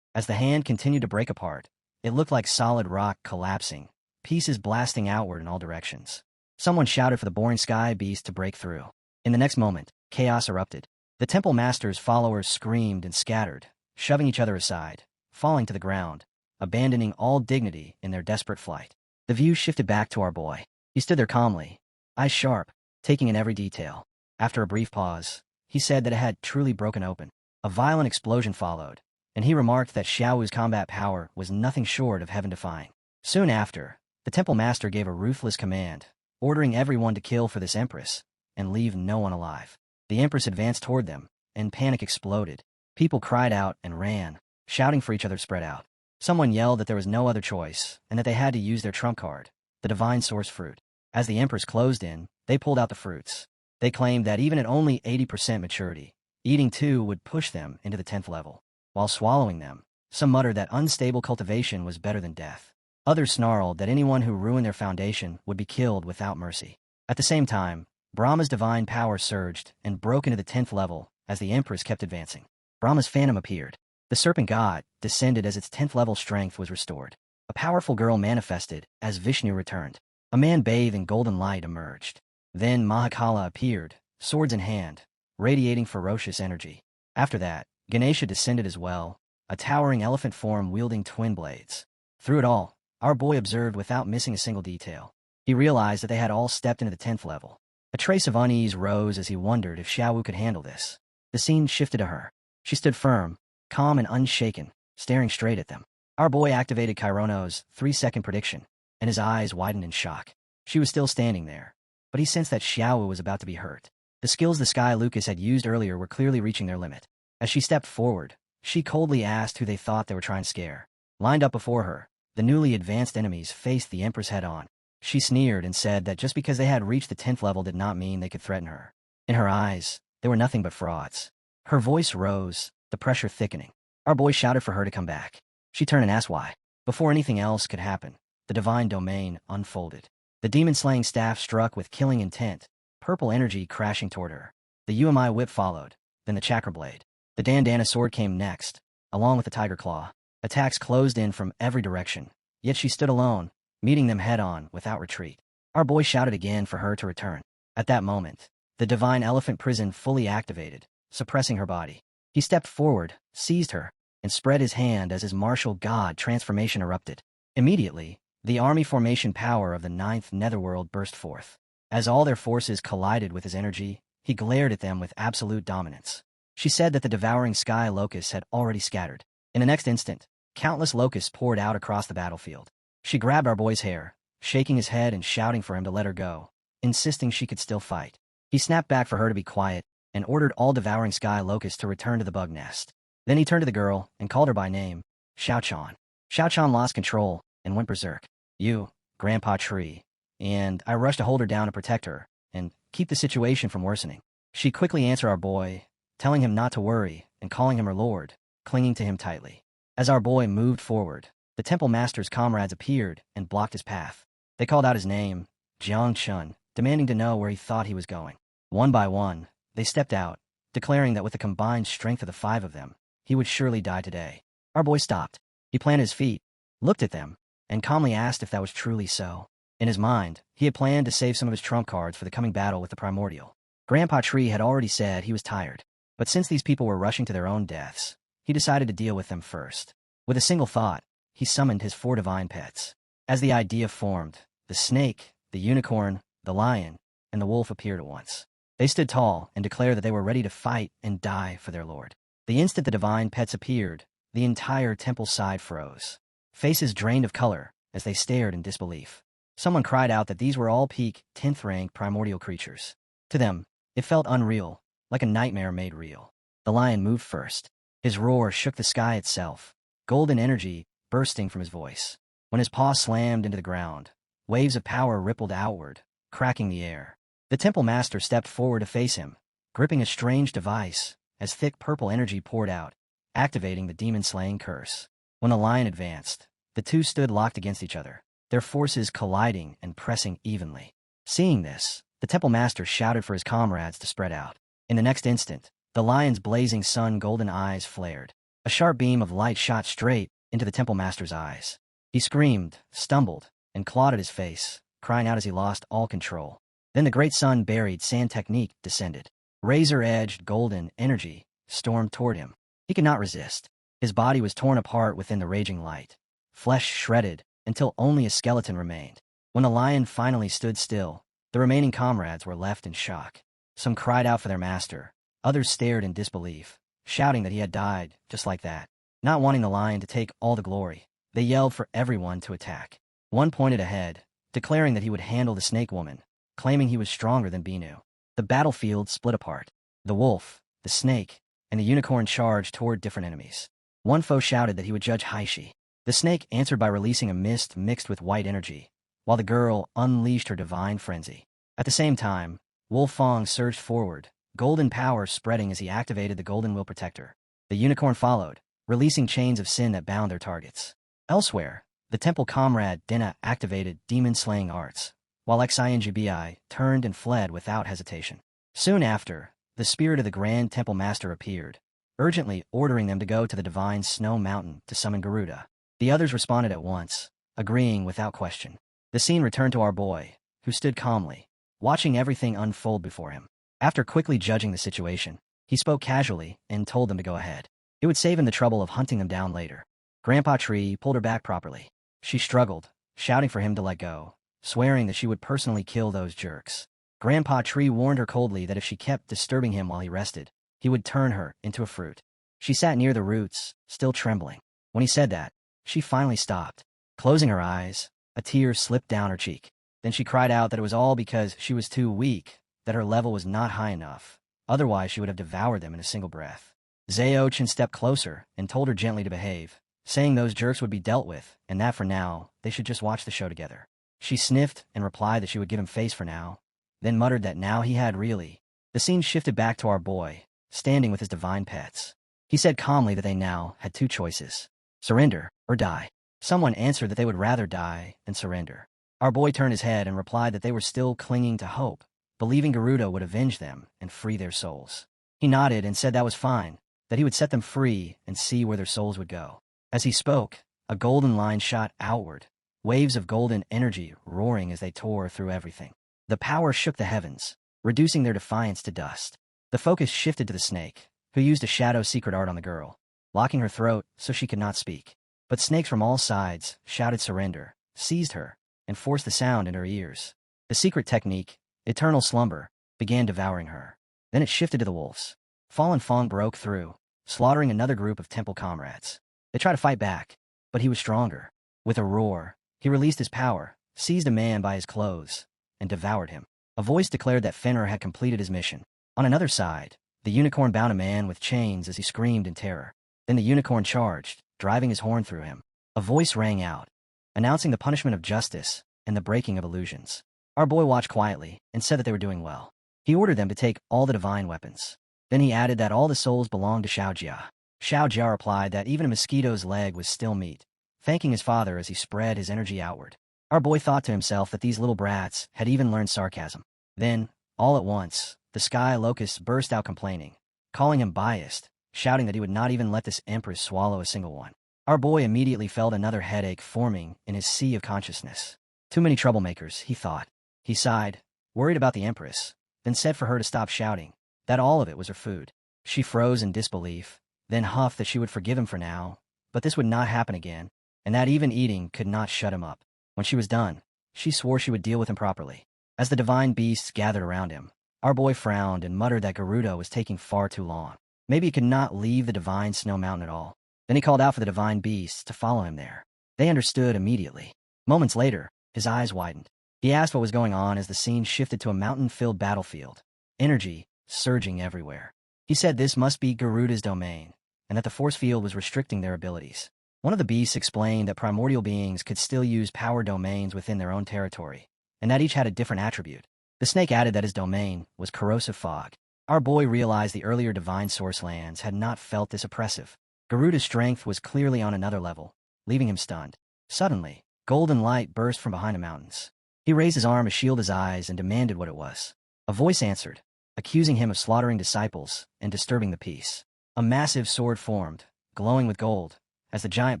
As the hand continued to break apart, it looked like solid rock collapsing, pieces blasting outward in all directions. Someone shouted for the boring sky beast to break through. In the next moment, chaos erupted. The temple master's followers screamed and scattered, shoving each other aside, falling to the ground, abandoning all dignity in their desperate flight. The view shifted back to our boy. He stood there calmly, eyes sharp, taking in every detail. After a brief pause, he said that it had truly broken open. A violent explosion followed, and he remarked that Xiao Wu's combat power was nothing short of heaven-defying. Soon after, the temple master gave a ruthless command, ordering everyone to kill for this Empress and leave no one alive. The Empress advanced toward them, and panic exploded. People cried out and ran, shouting for each other spread out. Someone yelled that there was no other choice and that they had to use their trump card, the divine source fruit. As the Empress closed in, they pulled out the fruits. They claimed that even at only 80% maturity, eating 2 would push them into the 10th level. While swallowing them, some muttered that unstable cultivation was better than death. Others snarled that anyone who ruined their foundation would be killed without mercy. At the same time, Brahma's divine power surged and broke into the 10th level as the Empress kept advancing. Brahma's phantom appeared. The serpent god descended as its 10th level strength was restored. A powerful girl manifested as Vishnu returned. A man bathed in golden light emerged. Then Mahakala appeared, swords in hand, radiating ferocious energy. After that, Ganesha descended as well, a towering elephant form wielding twin blades. Through it all, our boy observed without missing a single detail. He realized that they had all stepped into the 10th level. A trace of unease rose as he wondered if Xiao Wu could handle this. The scene shifted to her. She stood firm, calm and unshaken, staring straight at them. Our boy activated Chirono's 3-second prediction, and his eyes widened in shock. She was still standing there, but he sensed that Xiao Wu was about to be hurt. The skills the Sky Lucas had used earlier were clearly reaching their limit. As she stepped forward, she coldly asked who they thought they were trying to scare. Lined up before her, the newly advanced enemies faced the Empress head-on. She sneered and said that just because they had reached the 10th level did not mean they could threaten her. In her eyes, they were nothing but frauds. Her voice rose, the pressure thickening. Our boy shouted for her to come back. She turned and asked why. Before anything else could happen, the divine domain unfolded. The demon-slaying staff struck with killing intent, purple energy crashing toward her. The UMI whip followed, then the chakra blade. The Dandana sword came next, along with the tiger claw. Attacks closed in from every direction, yet she stood alone, meeting them head-on without retreat. Our boy shouted again for her to return. At that moment, the divine elephant prison fully activated, suppressing her body. He stepped forward, seized her, and spread his hand as his martial god transformation erupted. Immediately, the army formation power of the 9th netherworld burst forth. As all their forces collided with his energy, he glared at them with absolute dominance. She said that the devouring sky locusts had already scattered. In the next instant, countless locusts poured out across the battlefield. She grabbed our boy's hair, shaking his head and shouting for him to let her go, insisting she could still fight. He snapped back for her to be quiet and ordered all devouring sky locusts to return to the bug nest. Then he turned to the girl and called her by name, Xiaochan. Xiaochan lost control and went berserk. You, Grandpa Tree. And I rushed to hold her down to protect her and keep the situation from worsening. She quickly answered our boy, telling him not to worry and calling him her lord, clinging to him tightly. As our boy moved forward, the temple master's comrades appeared and blocked his path. They called out his name, Jiang Chun, demanding to know where he thought he was going. One by one, they stepped out, declaring that with the combined strength of the 5 of them, he would surely die today. Our boy stopped. He planted his feet, looked at them, and calmly asked if that was truly so. In his mind, he had planned to save some of his trump cards for the coming battle with the Primordial. Grandpa Tree had already said he was tired, but since these people were rushing to their own deaths, he decided to deal with them first. With a single thought, he summoned his 4 divine pets. As the idea formed, the snake, the unicorn, the lion, and the wolf appeared at once. They stood tall and declared that they were ready to fight and die for their lord. The instant the divine pets appeared, the entire temple side froze. Faces drained of color as they stared in disbelief. Someone cried out that these were all peak, 10th rank primordial creatures. To them, it felt unreal, like a nightmare made real. The lion moved first. His roar shook the sky itself, golden energy bursting from his voice. When his paw slammed into the ground, waves of power rippled outward, cracking the air. The temple master stepped forward to face him, gripping a strange device, as thick purple energy poured out, activating the demon-slaying curse. When the lion advanced, the two stood locked against each other, their forces colliding and pressing evenly. Seeing this, the temple master shouted for his comrades to spread out. In the next instant, the lion's blazing sun-golden eyes flared. A sharp beam of light shot straight into the temple master's eyes. He screamed, stumbled, and clawed at his face, crying out as he lost all control. Then the great sun-buried sand technique descended. Razor-edged golden energy stormed toward him. He could not resist. His body was torn apart within the raging light, flesh shredded until only a skeleton remained. When the lion finally stood still, the remaining comrades were left in shock. Some cried out for their master, others stared in disbelief, shouting that he had died just like that. Not wanting the lion to take all the glory, they yelled for everyone to attack. One pointed ahead, declaring that he would handle the snake woman, claiming he was stronger than Binu. The battlefield split apart. The wolf, the snake, and the unicorn charged toward different enemies. One foe shouted that he would judge Haishi. The snake answered by releasing a mist mixed with white energy, while the girl unleashed her divine frenzy. At the same time, Wolf Fong surged forward, golden power spreading as he activated the Golden Will Protector. The unicorn followed, releasing chains of sin that bound their targets. Elsewhere, the temple comrade Dina activated demon-slaying arts, while Xingbi turned and fled without hesitation. Soon after, the spirit of the Grand Temple Master appeared, urgently ordering them to go to the divine snow mountain to summon Garuda. The others responded at once, agreeing without question. The scene returned to our boy, who stood calmly, watching everything unfold before him. After quickly judging the situation, he spoke casually and told them to go ahead. It would save him the trouble of hunting them down later. Grandpa Tree pulled her back properly. She struggled, shouting for him to let go, swearing that she would personally kill those jerks. Grandpa Tree warned her coldly that if she kept disturbing him while he rested, he would turn her into a fruit. She sat near the roots, still trembling. When he said that, she finally stopped. Closing her eyes, a tear slipped down her cheek. Then she cried out that it was all because she was too weak, that her level was not high enough. Otherwise, she would have devoured them in a single breath. Zhao Chen stepped closer and told her gently to behave, saying those jerks would be dealt with, and that for now, they should just watch the show together. She sniffed and replied that she would give him face for now, then muttered that now he had really. The scene shifted back to our boy, standing with his divine pets. He said calmly that they now had two choices: surrender or die. Someone answered that they would rather die than surrender. Our boy turned his head and replied that they were still clinging to hope, believing Garuda would avenge them and free their souls. He nodded and said that was fine, that he would set them free and see where their souls would go. As he spoke, a golden line shot outward, waves of golden energy roaring as they tore through everything. The power shook the heavens, reducing their defiance to dust. The focus shifted to the snake, who used a shadow secret art on the girl, locking her throat so she could not speak. But snakes from all sides shouted surrender, seized her, and forced the sound in her ears. The secret technique, eternal slumber, began devouring her. Then it shifted to the wolves. Fallen Fong broke through, slaughtering another group of temple comrades. They tried to fight back, but he was stronger. With a roar, he released his power, seized a man by his clothes, and devoured him. A voice declared that Fenrir had completed his mission. On another side, the unicorn bound a man with chains as he screamed in terror. Then the unicorn charged, driving his horn through him. A voice rang out, announcing the punishment of justice and the breaking of illusions. Our boy watched quietly and said that they were doing well. He ordered them to take all the divine weapons. Then he added that all the souls belonged to Xiaojia. Xiaojia replied that even a mosquito's leg was still meat, thanking his father as he spread his energy outward. Our boy thought to himself that these little brats had even learned sarcasm. Then, all at once, the sky locusts burst out complaining, calling him biased, shouting that he would not even let this empress swallow a single one. Our boy immediately felt another headache forming in his sea of consciousness. Too many troublemakers, he thought. He sighed, worried about the empress, then said for her to stop shouting, that all of it was her food. She froze in disbelief, then huffed that she would forgive him for now, but this would not happen again, and that even eating could not shut him up. When she was done, she swore she would deal with him properly. As the divine beasts gathered around him, our boy frowned and muttered that Garuda was taking far too long. Maybe he could not leave the divine snow mountain at all. Then he called out for the divine beasts to follow him there. They understood immediately. Moments later, his eyes widened. He asked what was going on as the scene shifted to a mountain-filled battlefield, energy surging everywhere. He said this must be Garuda's domain, and that the force field was restricting their abilities. One of the beasts explained that primordial beings could still use power domains within their own territory, and that each had a different attribute. The snake added that his domain was corrosive fog. Our boy realized the earlier divine source lands had not felt this oppressive. Garuda's strength was clearly on another level, leaving him stunned. Suddenly, golden light burst from behind the mountains. He raised his arm to shield his eyes and demanded what it was. A voice answered, accusing him of slaughtering disciples and disturbing the peace. A massive sword formed, glowing with gold, as the giant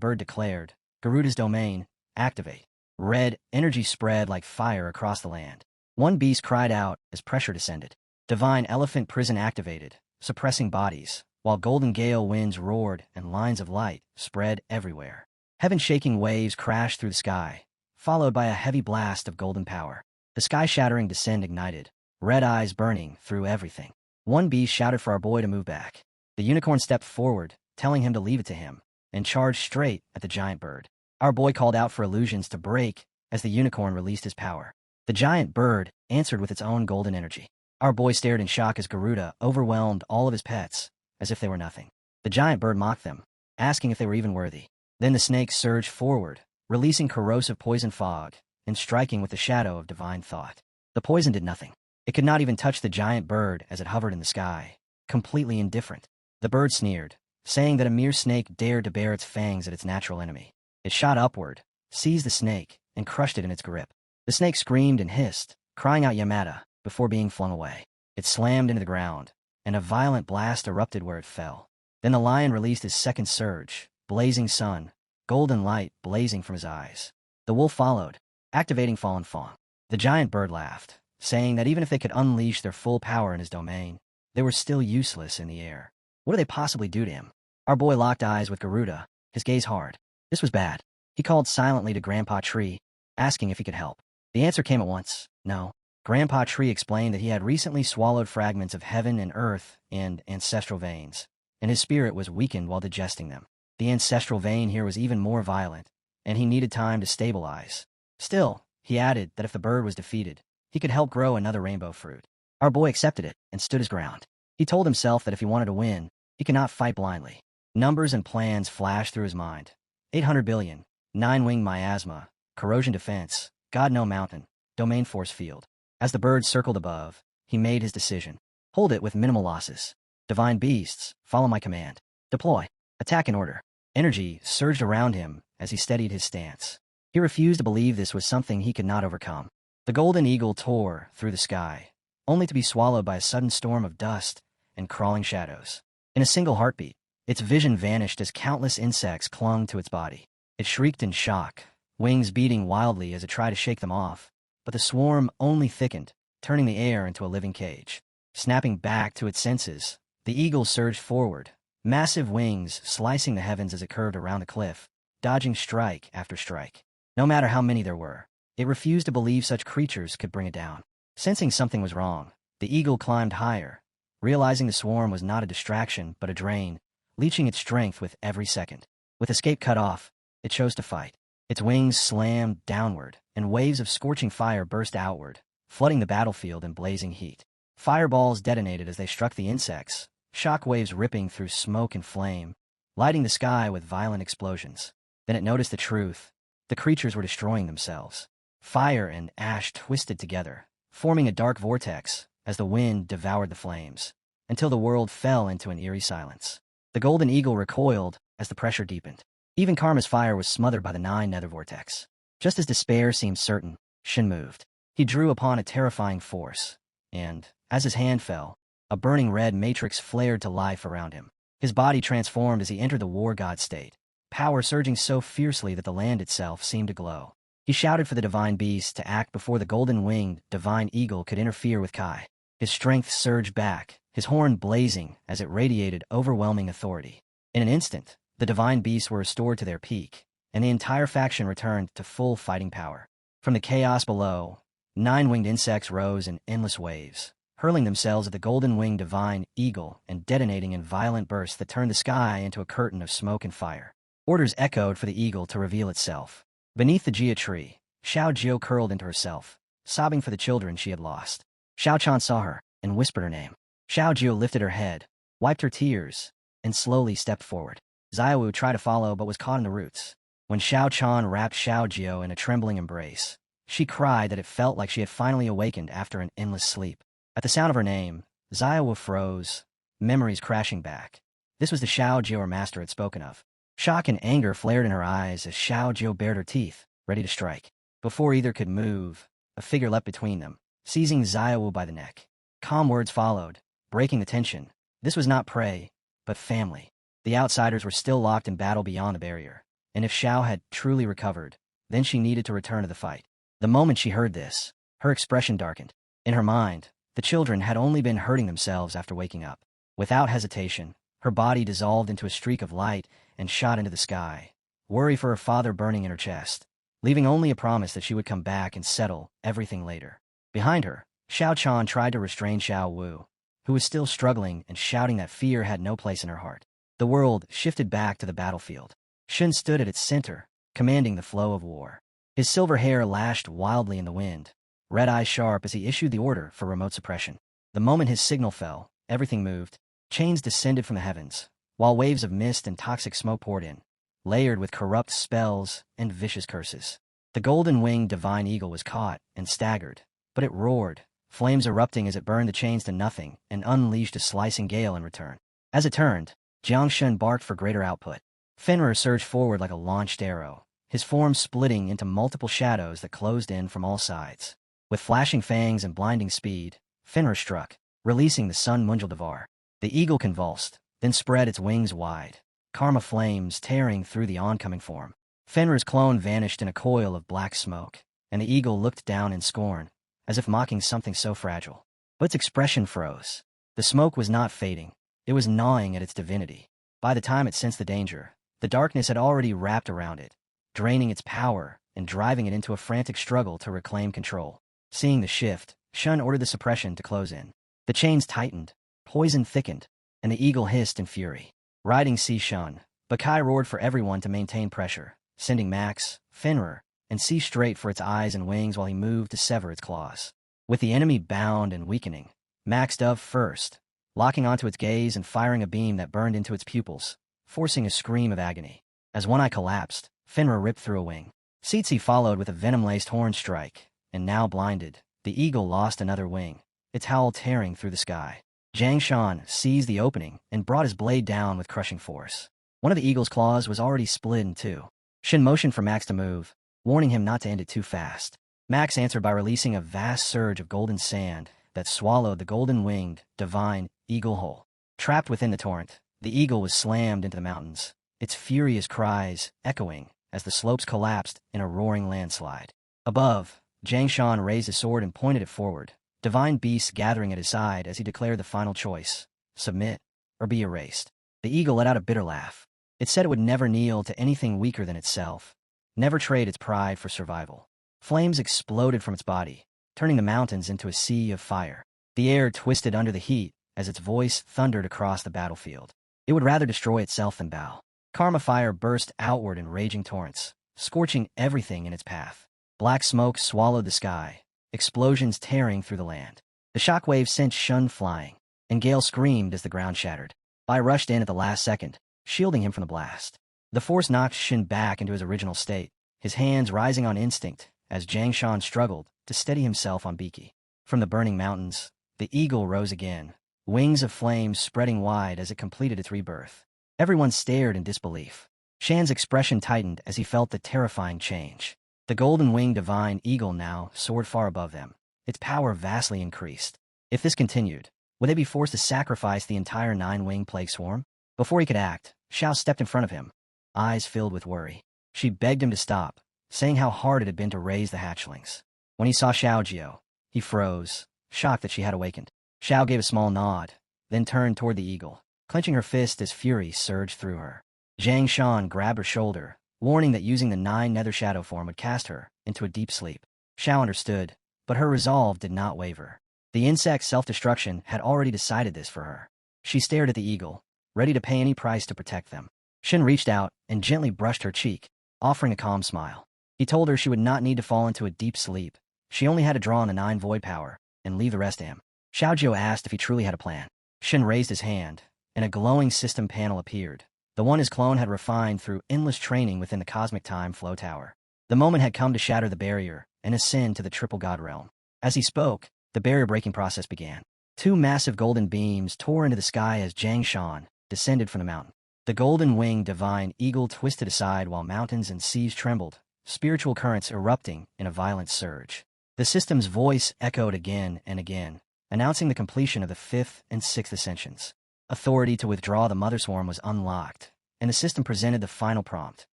bird declared, Garuda's domain, activate. Red energy spread like fire across the land. One beast cried out as pressure descended. Divine elephant prison activated, suppressing bodies, while golden gale winds roared and lines of light spread everywhere. Heaven-shaking waves crashed through the sky, followed by a heavy blast of golden power. The sky-shattering descent ignited, red eyes burning through everything. One beast shouted for our boy to move back. The unicorn stepped forward, telling him to leave it to him, and charged straight at the giant bird. Our boy called out for illusions to break as the unicorn released his power. The giant bird answered with its own golden energy. Our boy stared in shock as Garuda overwhelmed all of his pets, as if they were nothing. The giant bird mocked them, asking if they were even worthy. Then the snake surged forward, releasing corrosive poison fog, and striking with the shadow of divine thought. The poison did nothing. It could not even touch the giant bird as it hovered in the sky, completely indifferent. The bird sneered, saying that a mere snake dared to bare its fangs at its natural enemy. It shot upward, seized the snake, and crushed it in its grip. The snake screamed and hissed, crying out Yamada, before being flung away. It slammed into the ground, and a violent blast erupted where it fell. Then the lion released his second surge, blazing sun, golden light blazing from his eyes. The wolf followed, activating Fallen Fong. The giant bird laughed, saying that even if they could unleash their full power in his domain, they were still useless in the air. What do they possibly do to him? Our boy locked eyes with Garuda, his gaze hard. This was bad. He called silently to Grandpa Tree, asking if he could help. The answer came at once, no. Grandpa Tree explained that he had recently swallowed fragments of heaven and earth and ancestral veins, and his spirit was weakened while digesting them. The ancestral vein here was even more violent, and he needed time to stabilize. Still, he added that if the bird was defeated, he could help grow another rainbow fruit. Our boy accepted it and stood his ground. He told himself that if he wanted to win, he could not fight blindly. Numbers and plans flashed through his mind. 800 billion, 9-wing miasma, corrosion defense, God no mountain, domain force field. As the bird circled above, he made his decision. Hold it with minimal losses. Divine beasts, follow my command. Deploy. Attack in order. Energy surged around him as he steadied his stance. He refused to believe this was something he could not overcome. The golden eagle tore through the sky, only to be swallowed by a sudden storm of dust and crawling shadows. In a single heartbeat, its vision vanished as countless insects clung to its body. It shrieked in shock, wings beating wildly as it tried to shake them off, but the swarm only thickened, turning the air into a living cage. Snapping back to its senses, the eagle surged forward, massive wings slicing the heavens as it curved around the cliff, dodging strike after strike. No matter how many there were, it refused to believe such creatures could bring it down. Sensing something was wrong, the eagle climbed higher, realizing the swarm was not a distraction but a drain, leeching its strength with every second. With escape cut off, it chose to fight. Its wings slammed downward, and waves of scorching fire burst outward, flooding the battlefield in blazing heat. Fireballs detonated as they struck the insects, shock waves ripping through smoke and flame, lighting the sky with violent explosions. Then it noticed the truth. The creatures were destroying themselves. Fire and ash twisted together, forming a dark vortex as the wind devoured the flames, until the world fell into an eerie silence. The golden eagle recoiled as the pressure deepened. Even Karma's fire was smothered by the 9 nether vortex. Just as despair seemed certain, Shin moved. He drew upon a terrifying force, and, as his hand fell, a burning red matrix flared to life around him. His body transformed as he entered the war god state, power surging so fiercely that the land itself seemed to glow. He shouted for the divine beast to act before the golden-winged divine eagle could interfere with Kai. His strength surged back, his horn blazing as it radiated overwhelming authority. In an instant, the divine beasts were restored to their peak, and the entire faction returned to full fighting power. From the chaos below, 9 winged insects rose in endless waves, hurling themselves at the golden-winged divine eagle and detonating in violent bursts that turned the sky into a curtain of smoke and fire. Orders echoed for the eagle to reveal itself. Beneath the Jia tree, Xiao Jiu curled into herself, sobbing for the children she had lost. Xiao Chan saw her and whispered her name. Xiao Jiu lifted her head, wiped her tears, and slowly stepped forward. Xiaowu tried to follow but was caught in the roots. When Xiao Chan wrapped Xiao Jiu in a trembling embrace, she cried that it felt like she had finally awakened after an endless sleep. At the sound of her name, Xiaowu froze, memories crashing back. This was the Xiao Jiu her master had spoken of. Shock and anger flared in her eyes as Xiao Jiu bared her teeth, ready to strike. Before either could move, a figure leapt between them, seizing Xiaowu by the neck. Calm words followed, breaking the tension. This was not prey, but family. The outsiders were still locked in battle beyond the barrier, and if Xiao had truly recovered, then she needed to return to the fight. The moment she heard this, her expression darkened. In her mind, the children had only been hurting themselves after waking up. Without hesitation, her body dissolved into a streak of light and shot into the sky, worry for her father burning in her chest, leaving only a promise that she would come back and settle everything later. Behind her, Xiao Chan tried to restrain Xiao Wu, who was still struggling and shouting that fear had no place in her heart. The world shifted back to the battlefield. Shin stood at its center, commanding the flow of war. His silver hair lashed wildly in the wind, red eyes sharp as he issued the order for remote suppression. The moment his signal fell, everything moved. Chains descended from the heavens, while waves of mist and toxic smoke poured in, layered with corrupt spells and vicious curses. The golden-winged divine eagle was caught and staggered, but it roared, flames erupting as it burned the chains to nothing and unleashed a slicing gale in return. As it turned, Jiangshun barked for greater output. Fenrir surged forward like a launched arrow, his form splitting into multiple shadows that closed in from all sides. With flashing fangs and blinding speed, Fenrir struck, releasing the Sun Munjaldavar. The eagle convulsed, then spread its wings wide, karma flames tearing through the oncoming form. Fenrir's clone vanished in a coil of black smoke, and the eagle looked down in scorn, as if mocking something so fragile. But its expression froze. The smoke was not fading, it was gnawing at its divinity. By the time it sensed the danger, the darkness had already wrapped around it, draining its power and driving it into a frantic struggle to reclaim control. Seeing the shift, Shun ordered the suppression to close in. The chains tightened, poison thickened, and the eagle hissed in fury. Riding Si Shun, Bakai roared for everyone to maintain pressure, sending Max, Fenrir, and Si straight for its eyes and wings while he moved to sever its claws. With the enemy bound and weakening, Max dove first, locking onto its gaze and firing a beam that burned into its pupils, forcing a scream of agony. As one eye collapsed, Fenrir ripped through a wing. Tsetse followed with a venom-laced horn strike, and now blinded, the eagle lost another wing, its howl tearing through the sky. Zhang Shan seized the opening and brought his blade down with crushing force. One of the eagle's claws was already split in two. Shin motioned for Max to move, warning him not to end it too fast. Max answered by releasing a vast surge of golden sand that swallowed the golden-winged, divine eagle whole. Trapped within the torrent, the eagle was slammed into the mountains, its furious cries echoing as the slopes collapsed in a roaring landslide. Above, Zhang Shan raised his sword and pointed it forward, divine beasts gathering at his side as he declared the final choice: submit or be erased. The eagle let out a bitter laugh. It said it would never kneel to anything weaker than itself, never trade its pride for survival. Flames exploded from its body, turning the mountains into a sea of fire. The air twisted under the heat as its voice thundered across the battlefield. It would rather destroy itself than bow. Karma fire burst outward in raging torrents, scorching everything in its path. Black smoke swallowed the sky, explosions tearing through the land. The shockwave sent Shun flying, and Gale screamed as the ground shattered. Bai rushed in at the last second, shielding him from the blast. The force knocked Shin back into his original state, his hands rising on instinct as Zhang Shan struggled to steady himself on Biki. From the burning mountains, the eagle rose again, wings of flame spreading wide as it completed its rebirth. Everyone stared in disbelief. Shan's expression tightened as he felt the terrifying change. The golden-winged divine eagle now soared far above them, its power vastly increased. If this continued, would they be forced to sacrifice the entire nine-winged plague swarm? Before he could act, Xiao stepped in front of him, eyes filled with worry. She begged him to stop, saying how hard it had been to raise the hatchlings. When he saw Xiaojiao, he froze, shocked that she had awakened. Xiao gave a small nod, then turned toward the eagle, clenching her fist as fury surged through her. Zhang Shan grabbed her shoulder, warning that using the 9 nether shadow form would cast her into a deep sleep. Xiao understood, but her resolve did not waver. The insect's self-destruction had already decided this for her. She stared at the eagle, ready to pay any price to protect them. Shin reached out and gently brushed her cheek, offering a calm smile. He told her she would not need to fall into a deep sleep. She only had to draw on the 9 void power and leave the rest to him. Xiaojiao asked if he truly had a plan. Shin raised his hand, and a glowing system panel appeared, the one his clone had refined through endless training within the cosmic time flow tower. The moment had come to shatter the barrier and ascend to the triple god realm. As he spoke, the barrier-breaking process began. 2 massive golden beams tore into the sky as Zhang Shan descended from the mountain. The golden-winged divine eagle twisted aside while mountains and seas trembled, spiritual currents erupting in a violent surge. The system's voice echoed again and again, announcing the completion of the 5th and 6th ascensions. Authority to withdraw the Mother Swarm was unlocked, and the system presented the final prompt,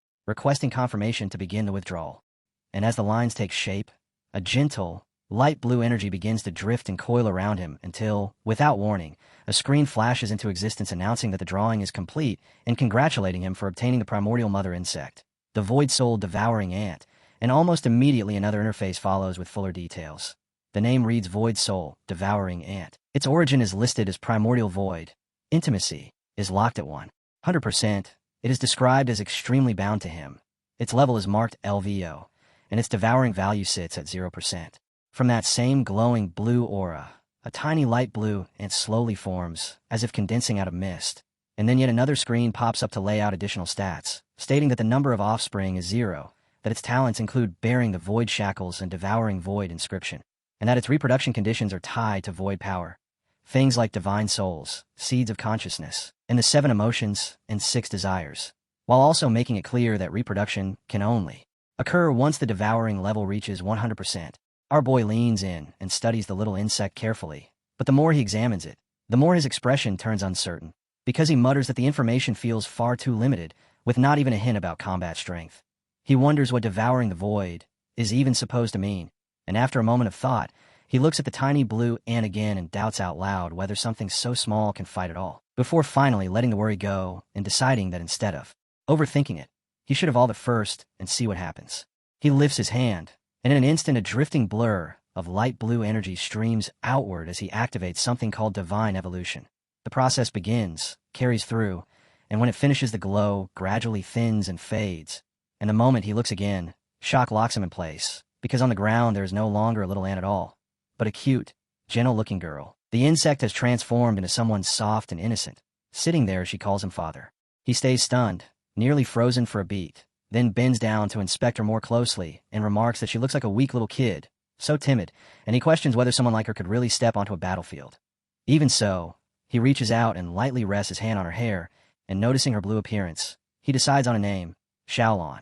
requesting confirmation to begin the withdrawal. And as the lines take shape, a gentle, light blue energy begins to drift and coil around him until, without warning, a screen flashes into existence announcing that the drawing is complete and congratulating him for obtaining the primordial mother insect, the void-soul devouring ant, and almost immediately another interface follows with fuller details. The name reads Void Soul, Devouring Ant. Its origin is listed as Primordial Void. Intimacy is locked at 100%. It is described as extremely bound to him. Its level is marked LVO, and its devouring value sits at 0%. From that same glowing blue aura, a tiny light blue ant slowly forms, as if condensing out of mist. And then yet another screen pops up to lay out additional stats, stating that the number of offspring is 0, that its talents include bearing the void shackles and devouring void inscription, and that its reproduction conditions are tied to void power. Things like divine souls, seeds of consciousness, and the 7 emotions and 6 desires, while also making it clear that reproduction can only occur once the devouring level reaches 100%. Our boy leans in and studies the little insect carefully, but the more he examines it, the more his expression turns uncertain, because he mutters that the information feels far too limited, with not even a hint about combat strength. He wonders what devouring the void is even supposed to mean, and after a moment of thought, he looks at the tiny blue ant again and doubts out loud whether something so small can fight at all, before finally letting the worry go and deciding that instead of overthinking it, he should evolve it first and see what happens. He lifts his hand, and in an instant a drifting blur of light blue energy streams outward as he activates something called divine evolution. The process begins, carries through, and when it finishes the glow gradually thins and fades, and the moment he looks again, shock locks him in place, because on the ground there is no longer a little ant at all, but a cute, gentle-looking girl. The insect has transformed into someone soft and innocent, sitting there as she calls him father. He stays stunned, nearly frozen for a beat, then bends down to inspect her more closely and remarks that she looks like a weak little kid, so timid, and he questions whether someone like her could really step onto a battlefield. Even so, he reaches out and lightly rests his hand on her hair, and noticing her blue appearance, he decides on a name, Xiaolon,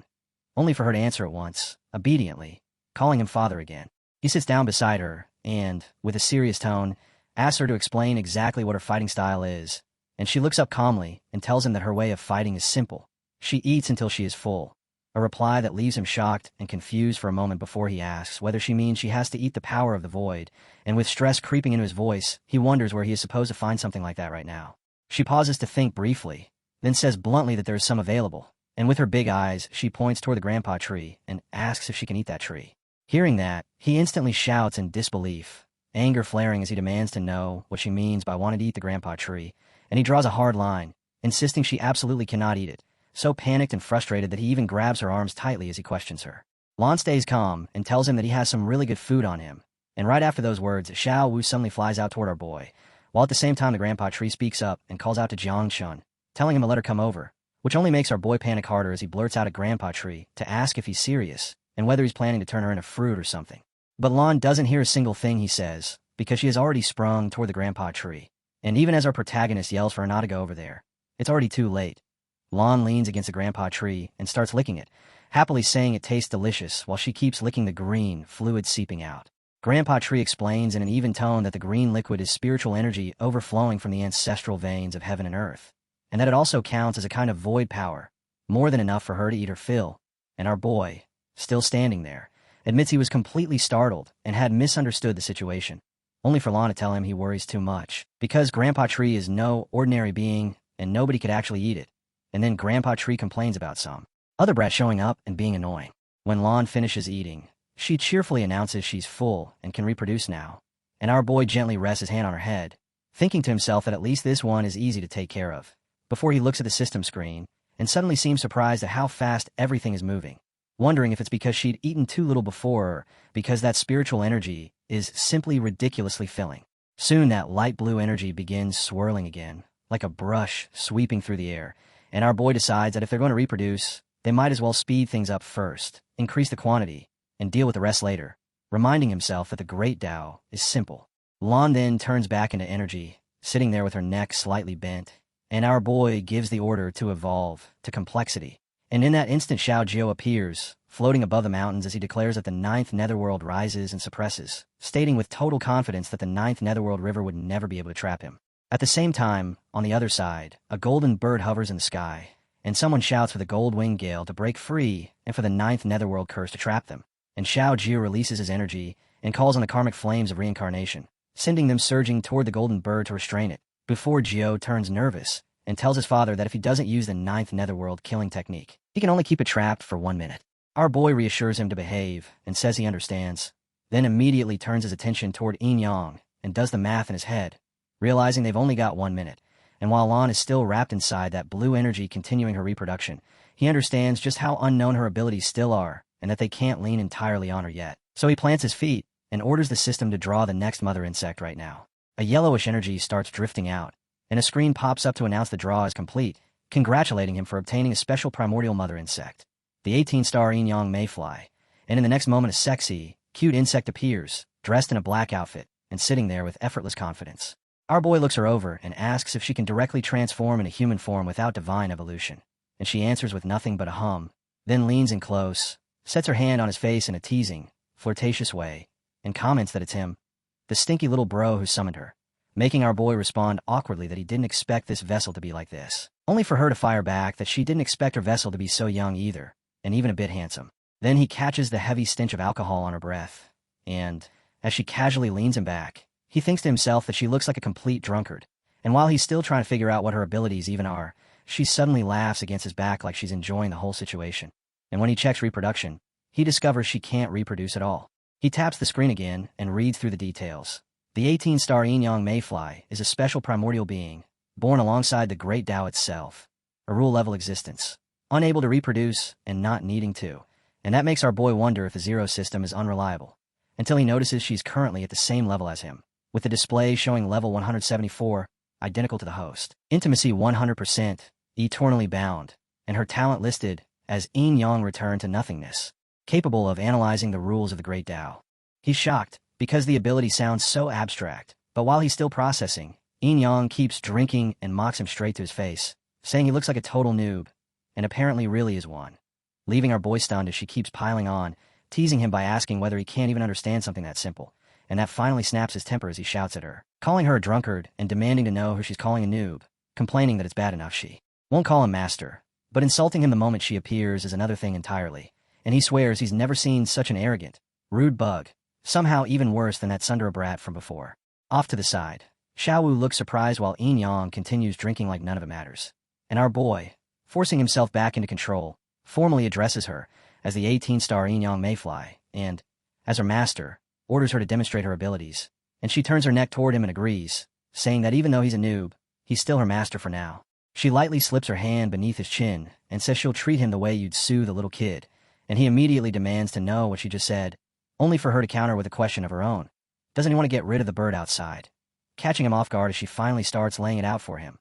only for her to answer at once, obediently, calling him father again. He sits down beside her and, with a serious tone, asks her to explain exactly what her fighting style is, and she looks up calmly and tells him that her way of fighting is simple. She eats until she is full, a reply that leaves him shocked and confused for a moment before he asks whether she means she has to eat the power of the void, and with stress creeping into his voice, he wonders where he is supposed to find something like that right now. She pauses to think briefly, then says bluntly that there is some available, and with her big eyes, she points toward the grandpa tree and asks if she can eat that tree. Hearing that, he instantly shouts in disbelief, anger flaring as he demands to know what she means by wanting to eat the grandpa tree, and he draws a hard line, insisting she absolutely cannot eat it, so panicked and frustrated that he even grabs her arms tightly as he questions her. Lon stays calm and tells him that he has some really good food on him, and right after those words, Xiao Wu suddenly flies out toward our boy, while at the same time the grandpa tree speaks up and calls out to Jiang Chun, telling him to let her come over, which only makes our boy panic harder as he blurts out at grandpa tree to ask if he's serious, and whether he's planning to turn her into fruit or something. But Lon doesn't hear a single thing he says, because she has already sprung toward the grandpa tree. And even as our protagonist yells for her not to go over there, it's already too late. Lon leans against the grandpa tree and starts licking it, happily saying it tastes delicious while she keeps licking the green fluid seeping out. Grandpa tree explains in an even tone that the green liquid is spiritual energy overflowing from the ancestral veins of heaven and earth, and that it also counts as a kind of void power, more than enough for her to eat her fill. And our boy, still standing there, admits he was completely startled and had misunderstood the situation, only for Lon to tell him he worries too much, because Grandpa Tree is no ordinary being and nobody could actually eat it. And then Grandpa Tree complains about some other brat showing up and being annoying. When Lon finishes eating, she cheerfully announces she's full and can reproduce now, and our boy gently rests his hand on her head, thinking to himself that at least this one is easy to take care of, before he looks at the system screen and suddenly seems surprised at how fast everything is moving, wondering if it's because she'd eaten too little before or because that spiritual energy is simply ridiculously filling. Soon that light blue energy begins swirling again, like a brush sweeping through the air, and our boy decides that if they're going to reproduce, they might as well speed things up first, increase the quantity, and deal with the rest later, reminding himself that the great Tao is simple. Lon then turns back into energy, sitting there with her neck slightly bent, and our boy gives the order to evolve to complexity. And in that instant Xiao Jiu appears, floating above the mountains as he declares that the ninth netherworld rises and suppresses, stating with total confidence that the ninth netherworld river would never be able to trap him. At the same time, on the other side, a golden bird hovers in the sky, and someone shouts for the gold-winged gale to break free and for the ninth netherworld curse to trap them. And Xiao Jiu releases his energy and calls on the karmic flames of reincarnation, sending them surging toward the golden bird to restrain it, before Jiu turns nervous and tells his father that if he doesn't use the ninth netherworld killing technique, he can only keep it trapped for 1 minute. Our boy reassures him to behave and says he understands, then immediately turns his attention toward Yin Yang and does the math in his head, realizing they've only got 1 minute, and while Lon is still wrapped inside that blue energy continuing her reproduction, he understands just how unknown her abilities still are and that they can't lean entirely on her yet. So he plants his feet and orders the system to draw the next mother insect right now. A yellowish energy starts drifting out, and a screen pops up to announce the draw is complete, congratulating him for obtaining a special primordial mother insect, the 18-star Yin Yang Mayfly, and in the next moment a sexy, cute insect appears, dressed in a black outfit, and sitting there with effortless confidence. Our boy looks her over and asks if she can directly transform into human form without divine evolution, and she answers with nothing but a hum, then leans in close, sets her hand on his face in a teasing, flirtatious way, and comments that it's him, the stinky little bro who summoned her, making our boy respond awkwardly that he didn't expect this vessel to be like this, only for her to fire back that she didn't expect her vessel to be so young either, and even a bit handsome. Then he catches the heavy stench of alcohol on her breath, and, as she casually leans him back, he thinks to himself that she looks like a complete drunkard, and while he's still trying to figure out what her abilities even are, she suddenly laughs against his back like she's enjoying the whole situation. And when he checks reproduction, he discovers she can't reproduce at all. He taps the screen again and reads through the details. The 18-star Yin Yang Mayfly is a special primordial being, born alongside the Great Tao itself, a rule-level existence, unable to reproduce and not needing to, and that makes our boy wonder if the Zero system is unreliable, until he notices she's currently at the same level as him, with the display showing level 174, identical to the host. Intimacy 100%, eternally bound, and her talent listed as Yin Yang returned to nothingness, capable of analyzing the rules of the Great Tao. He's shocked, because the ability sounds so abstract, but while he's still processing, Yin Yang keeps drinking and mocks him straight to his face, saying he looks like a total noob, and apparently really is one. Leaving our boy stunned as she keeps piling on, teasing him by asking whether he can't even understand something that simple, and that finally snaps his temper as he shouts at her, calling her a drunkard and demanding to know who she's calling a noob, complaining that it's bad enough she won't call him master, but insulting him the moment she appears is another thing entirely, and he swears he's never seen such an arrogant, rude bug, somehow even worse than that Sundara brat from before. Off to the side, Xiaowu looks surprised while Yin Yang continues drinking like none of it matters, and our boy, forcing himself back into control, formally addresses her as the 18-star Yin Yang Mayfly, and, as her master, orders her to demonstrate her abilities, and she turns her neck toward him and agrees, saying that even though he's a noob, he's still her master for now. She lightly slips her hand beneath his chin and says she'll treat him the way you'd soothe a little kid, and he immediately demands to know what she just said, only for her to counter with a question of her own. Doesn't he want to get rid of the bird outside? Catching him off guard as she finally starts laying it out for him.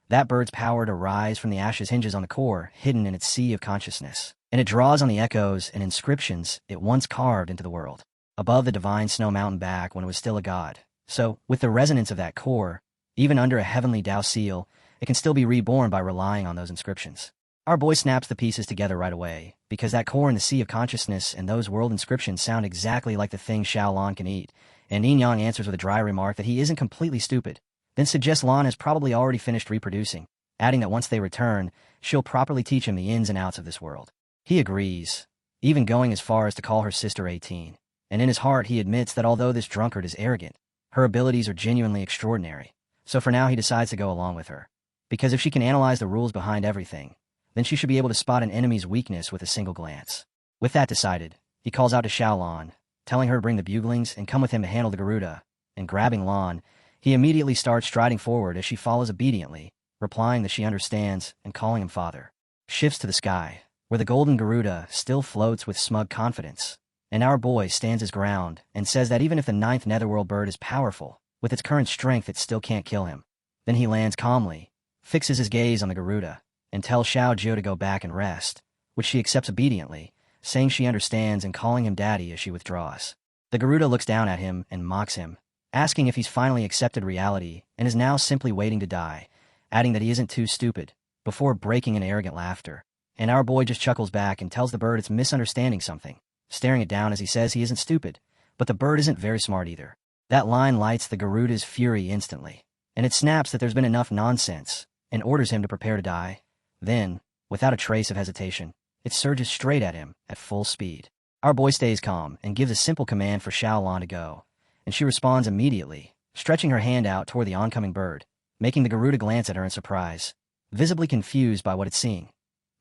That bird's power to rise from the ashes hinges on the core hidden in its sea of consciousness, and it draws on the echoes and inscriptions it once carved into the world, above the divine snow mountain back when it was still a god. So, with the resonance of that core, even under a heavenly Tao seal, it can still be reborn by relying on those inscriptions. Our boy snaps the pieces together right away, because that core in the sea of consciousness and those world inscriptions sound exactly like the thing Xiao Lan can eat, and Yin Yang answers with a dry remark that he isn't completely stupid, then suggests Lan has probably already finished reproducing, adding that once they return, she'll properly teach him the ins and outs of this world. He agrees, even going as far as to call her sister 18, and in his heart he admits that although this drunkard is arrogant, her abilities are genuinely extraordinary, so for now he decides to go along with her, because if she can analyze the rules behind everything, then she should be able to spot an enemy's weakness with a single glance. With that decided, he calls out to Xiao Lan, telling her to bring the buglings and come with him to handle the Garuda, and grabbing Lan, he immediately starts striding forward as she follows obediently, replying that she understands and calling him father. Shifts to the sky, where the golden Garuda still floats with smug confidence, and our boy stands his ground and says that even if the 9th netherworld bird is powerful, with its current strength it still can't kill him. Then he lands calmly, fixes his gaze on the Garuda, and tells Xiao Zhou to go back and rest, which she accepts obediently, saying she understands and calling him daddy as she withdraws. The Garuda looks down at him and mocks him, asking if he's finally accepted reality and is now simply waiting to die, adding that he isn't too stupid, before breaking in arrogant laughter. And our boy just chuckles back and tells the bird it's misunderstanding something, staring it down as he says he isn't stupid, but the bird isn't very smart either. That line lights the Garuda's fury instantly, and it snaps that there's been enough nonsense, and orders him to prepare to die. Then, without a trace of hesitation, it surges straight at him at full speed. Our boy stays calm and gives a simple command for Xiao Lan to go, and she responds immediately, stretching her hand out toward the oncoming bird, making the Garuda glance at her in surprise, visibly confused by what it's seeing.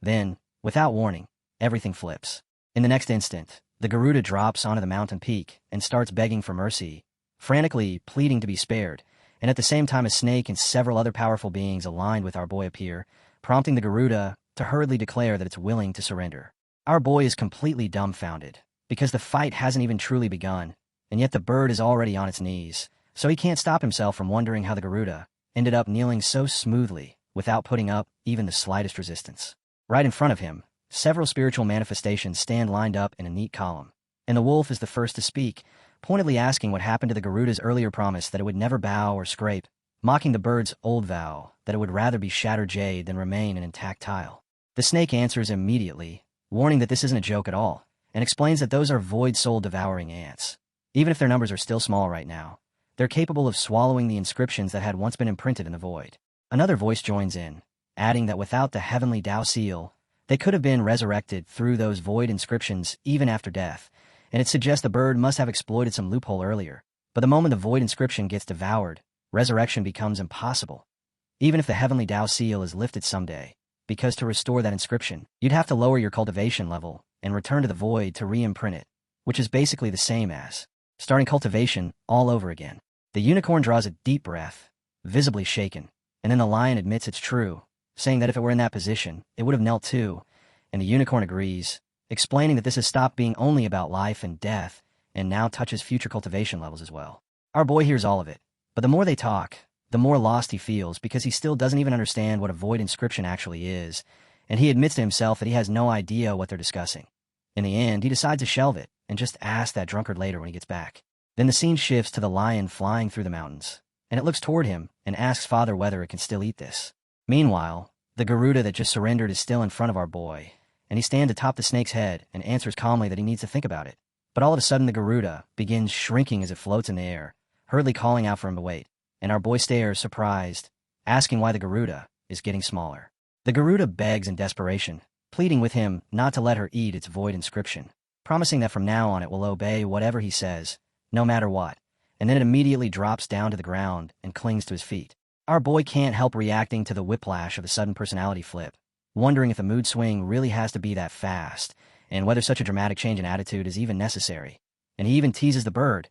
Then, without warning, everything flips. In the next instant, the Garuda drops onto the mountain peak and starts begging for mercy, frantically pleading to be spared, and at the same time a snake and several other powerful beings aligned with our boy appear, prompting the Garuda to hurriedly declare that it's willing to surrender. Our boy is completely dumbfounded, because the fight hasn't even truly begun, and yet the bird is already on its knees, so he can't stop himself from wondering how the Garuda ended up kneeling so smoothly without putting up even the slightest resistance. Right in front of him, several spiritual manifestations stand lined up in a neat column, and the wolf is the first to speak, pointedly asking what happened to the Garuda's earlier promise that it would never bow or scrape, mocking the bird's old vow that it would rather be shattered jade than remain an intact tile. The snake answers immediately, warning that this isn't a joke at all, and explains that those are void soul-devouring ants. Even if their numbers are still small right now, they're capable of swallowing the inscriptions that had once been imprinted in the void. Another voice joins in, adding that without the heavenly Tao seal, they could have been resurrected through those void inscriptions even after death, and it suggests the bird must have exploited some loophole earlier. But the moment the void inscription gets devoured, resurrection becomes impossible, even if the heavenly Tao seal is lifted someday, because to restore that inscription, you'd have to lower your cultivation level and return to the void to re-imprint it, which is basically the same as starting cultivation all over again. The unicorn draws a deep breath, visibly shaken, and then the lion admits it's true, saying that if it were in that position, it would have knelt too, and the unicorn agrees, explaining that this has stopped being only about life and death, and now touches future cultivation levels as well. Our boy hears all of it, but the more they talk, the more lost he feels because he still doesn't even understand what a void inscription actually is, and he admits to himself that he has no idea what they're discussing. In the end, he decides to shelve it and just ask that drunkard later when he gets back. Then the scene shifts to the lion flying through the mountains, and it looks toward him and asks Father whether it can still eat this. Meanwhile, the Garuda that just surrendered is still in front of our boy, and he stands atop the snake's head and answers calmly that he needs to think about it. But all of a sudden the Garuda begins shrinking as it floats in the air, hurriedly calling out for him to wait, and our boy stares, surprised, asking why the Garuda is getting smaller. The Garuda begs in desperation, pleading with him not to let her eat its void inscription, promising that from now on it will obey whatever he says, no matter what, and then it immediately drops down to the ground and clings to his feet. Our boy can't help reacting to the whiplash of the sudden personality flip, wondering if the mood swing really has to be that fast, and whether such a dramatic change in attitude is even necessary. And he even teases the bird,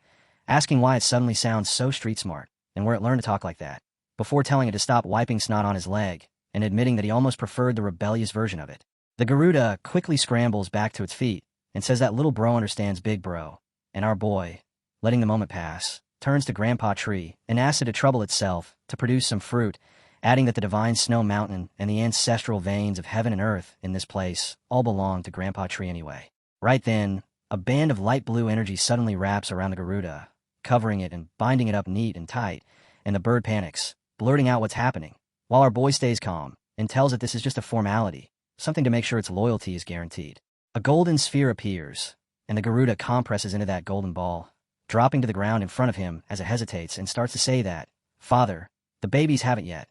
asking why it suddenly sounds so street smart, and where it learned to talk like that, before telling it to stop wiping snot on his leg, and admitting that he almost preferred the rebellious version of it. The Garuda quickly scrambles back to its feet, and says that little bro understands big bro, and our boy, letting the moment pass, turns to Grandpa Tree and asks it to trouble itself to produce some fruit, adding that the divine snow mountain and the ancestral veins of heaven and earth in this place all belong to Grandpa Tree anyway. Right then, a band of light blue energy suddenly wraps around the Garuda, covering it and binding it up neat and tight, and the bird panics, blurting out what's happening, while our boy stays calm and tells it this is just a formality, something to make sure its loyalty is guaranteed. A golden sphere appears, and the Garuda compresses into that golden ball, dropping to the ground in front of him as it hesitates and starts to say that, "Father, the babies haven't yet."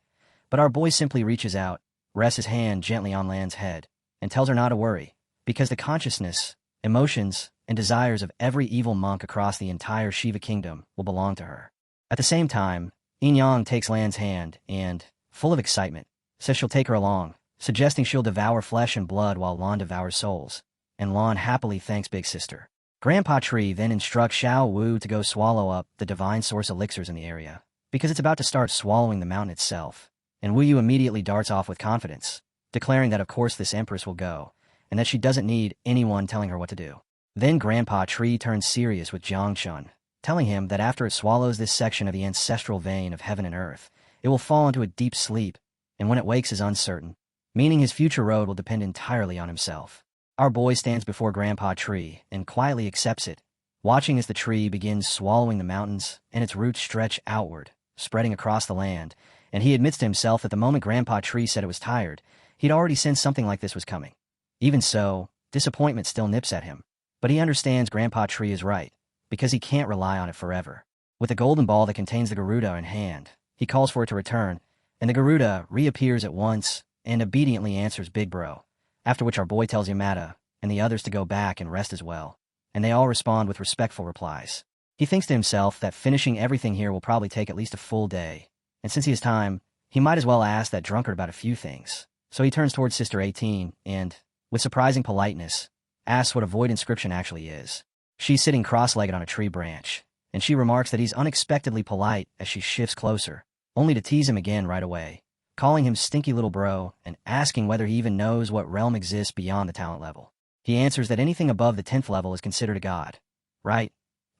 But our boy simply reaches out, rests his hand gently on Lan's head, and tells her not to worry, because the consciousness, emotions, and desires of every evil monk across the entire Shiva kingdom will belong to her. At the same time, Yin takes Lan's hand and, full of excitement, says she'll take her along, suggesting she'll devour flesh and blood while Lan devours souls, and Lan happily thanks Big Sister. Grandpa Tree then instructs Xiao Wu to go swallow up the divine source elixirs in the area, because it's about to start swallowing the mountain itself, and Wu Yu immediately darts off with confidence, declaring that of course this empress will go, and that she doesn't need anyone telling her what to do. Then Grandpa Tree turns serious with Jiang Chun, telling him that after it swallows this section of the ancestral vein of heaven and earth, it will fall into a deep sleep, and when it wakes is uncertain, meaning his future road will depend entirely on himself. Our boy stands before Grandpa Tree and quietly accepts it, watching as the tree begins swallowing the mountains and its roots stretch outward, spreading across the land, and he admits to himself that the moment Grandpa Tree said it was tired, he'd already sensed something like this was coming. Even so, disappointment still nips at him, but he understands Grandpa Tree is right, because he can't rely on it forever. With the golden ball that contains the Garuda in hand, he calls for it to return, and the Garuda reappears at once and obediently answers Big Bro, after which our boy tells Yamada and the others to go back and rest as well, and they all respond with respectful replies. He thinks to himself that finishing everything here will probably take at least a full day, and since he has time, he might as well ask that drunkard about a few things. So he turns towards Sister 18 and, with surprising politeness, asks what a void inscription actually is. She's sitting cross-legged on a tree branch, and she remarks that he's unexpectedly polite as she shifts closer, only to tease him again right away, calling him stinky little bro and asking whether he even knows what realm exists beyond the talent level. He answers that anything above the 10th level is considered a god, right?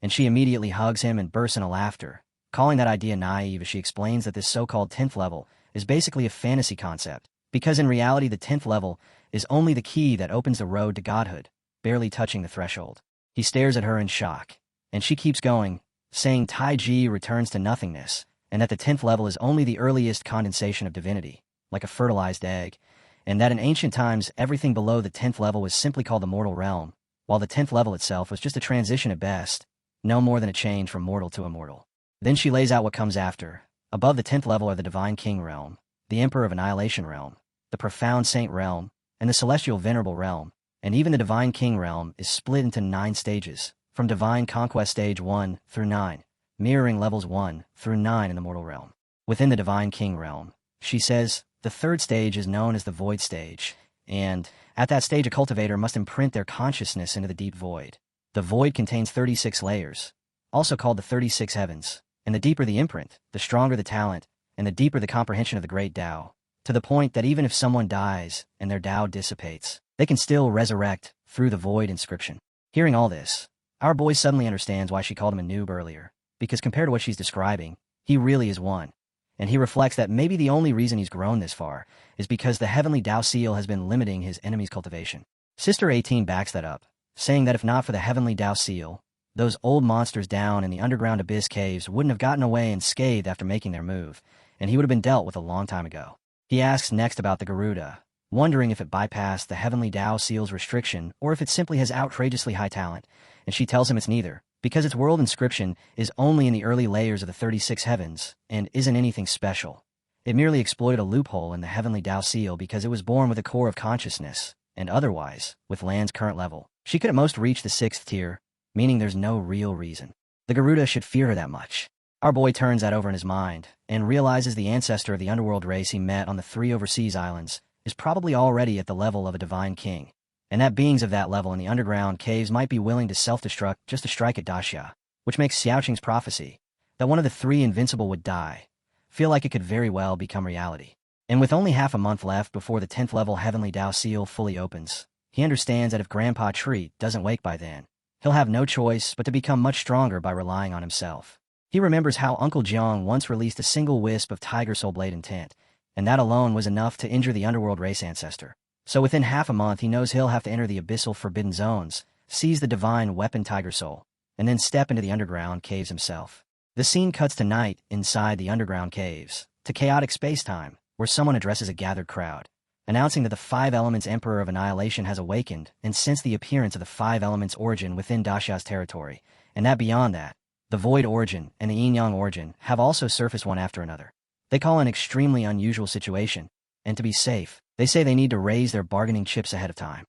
And she immediately hugs him and bursts into laughter, calling that idea naive as she explains that this so-called 10th level is basically a fantasy concept, because in reality the 10th level is only the key that opens the road to godhood, barely touching the threshold. He stares at her in shock, and she keeps going, saying Taiji returns to nothingness, and that the 10th level is only the earliest condensation of divinity, like a fertilized egg, and that in ancient times everything below the 10th level was simply called the mortal realm, while the 10th level itself was just a transition at best, no more than a change from mortal to immortal. Then she lays out what comes after. Above the 10th level are the Divine King realm, the Emperor of Annihilation realm, the Profound Saint realm, and the Celestial Venerable realm, and even the Divine King realm is split into 9 stages, from Divine Conquest Stage 1 through 9, mirroring levels 1 through 9 in the mortal realm. Within the Divine King realm, she says, the 3rd stage is known as the Void stage, and at that stage a cultivator must imprint their consciousness into the deep void. The void contains 36 layers, also called the 36 heavens, and the deeper the imprint, the stronger the talent, and the deeper the comprehension of the great Tao, to the point that even if someone dies and their Tao dissipates, they can still resurrect through the void inscription. Hearing all this, our boy suddenly understands why she called him a noob earlier, because compared to what she's describing, he really is one. and he reflects that maybe the only reason he's grown this far is because the heavenly Dao seal has been limiting his enemy's cultivation. Sister 18 backs that up, saying that if not for the heavenly Dao seal, those old monsters down in the underground abyss caves wouldn't have gotten away unscathed after making their move, and he would have been dealt with a long time ago. He asks next about the Garuda, wondering if it bypassed the heavenly Dao seal's restriction or if it simply has outrageously high talent, and she tells him it's neither, because its world inscription is only in the early layers of the 36 heavens and isn't anything special. It merely exploited a loophole in the heavenly Dao seal because it was born with a core of consciousness, and otherwise, with land's current level, she could at most reach the 6th tier, meaning there's no real reason the Garuda should fear her that much. Our boy turns that over in his mind and realizes the ancestor of the underworld race he met on the 3 overseas islands is probably already at the level of a divine king, and that beings of that level in the underground caves might be willing to self-destruct just to strike at Daxia, which makes Xiaoqing's prophecy, that one of the 3 invincible would die, feel like it could very well become reality. And with only half a month left before the 10th level heavenly Dao seal fully opens, he understands that if Grandpa Treat doesn't wake by then, he'll have no choice but to become much stronger by relying on himself. He remembers how Uncle Jiang once released a single wisp of Tiger Soul Blade intent, and that alone was enough to injure the underworld race ancestor. So within half a month he knows he'll have to enter the abyssal forbidden zones, seize the divine weapon Tiger Soul, and then step into the underground caves himself. The scene cuts to night inside the underground caves, to chaotic space-time, where someone addresses a gathered crowd, announcing that the 5 Elements Emperor of Annihilation has awakened and sensed the appearance of the 5 Elements origin within Daxia's territory, and that beyond that, the Void origin and the Yin-Yang origin have also surfaced one after another. They call an extremely unusual situation, and to be safe, they say they need to raise their bargaining chips ahead of time.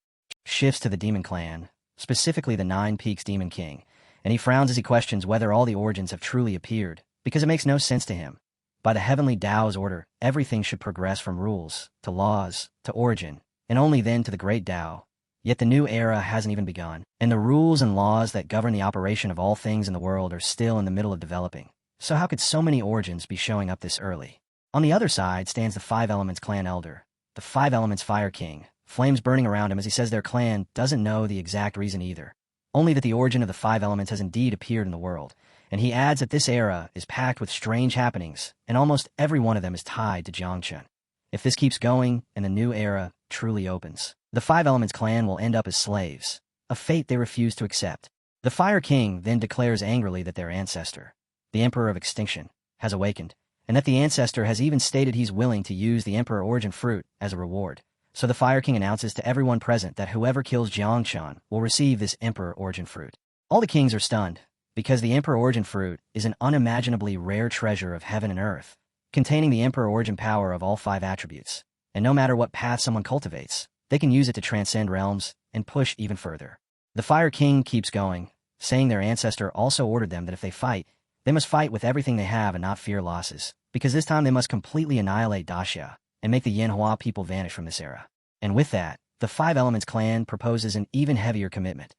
Shifts to the Demon Clan, specifically the 9 Peaks Demon King, and he frowns as he questions whether all the origins have truly appeared, because it makes no sense to him. By the heavenly Dao's order, everything should progress from rules, to laws, to origin, and only then to the great Dao. Yet the new era hasn't even begun, and the rules and laws that govern the operation of all things in the world are still in the middle of developing. So how could so many origins be showing up this early? On the other side stands the 5 Elements Clan Elder, the 5 Elements Fire King, flames burning around him as he says their clan doesn't know the exact reason either, only that the origin of the 5 Elements has indeed appeared in the world, and he adds that this era is packed with strange happenings, and almost every one of them is tied to Jiangchen. If this keeps going, and the new era truly opens, the 5 Elements clan will end up as slaves, a fate they refuse to accept. The Fire King then declares angrily that their ancestor, the Emperor of Extinction, has awakened, and that the ancestor has even stated he's willing to use the Emperor Origin Fruit as a reward. So the Fire King announces to everyone present that whoever kills Jiangshan will receive this Emperor Origin Fruit. All the kings are stunned, because the Emperor Origin Fruit is an unimaginably rare treasure of heaven and earth, containing the Emperor Origin power of all 5 attributes, and no matter what path someone cultivates, they can use it to transcend realms and push even further. The Fire King keeps going, saying their ancestor also ordered them that if they fight, they must fight with everything they have and not fear losses, because this time they must completely annihilate Daxia and make the Manhua people vanish from this era. And with that, the 5 Elements clan proposes an even heavier commitment.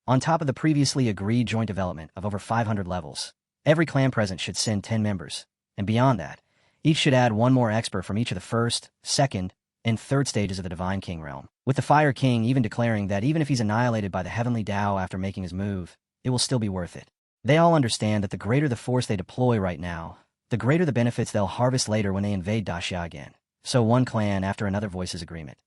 On top of the previously agreed joint development of over 500 levels, every clan present should send 10 members, and beyond that, each should add 1 more expert from each of the 1st, 2nd, and 3rd stages of the Divine King realm, with the Fire King even declaring that even if he's annihilated by the Heavenly Dao after making his move, it will still be worth it. They all understand that the greater the force they deploy right now, the greater the benefits they'll harvest later when they invade Daxia again. So one clan after another voices agreement.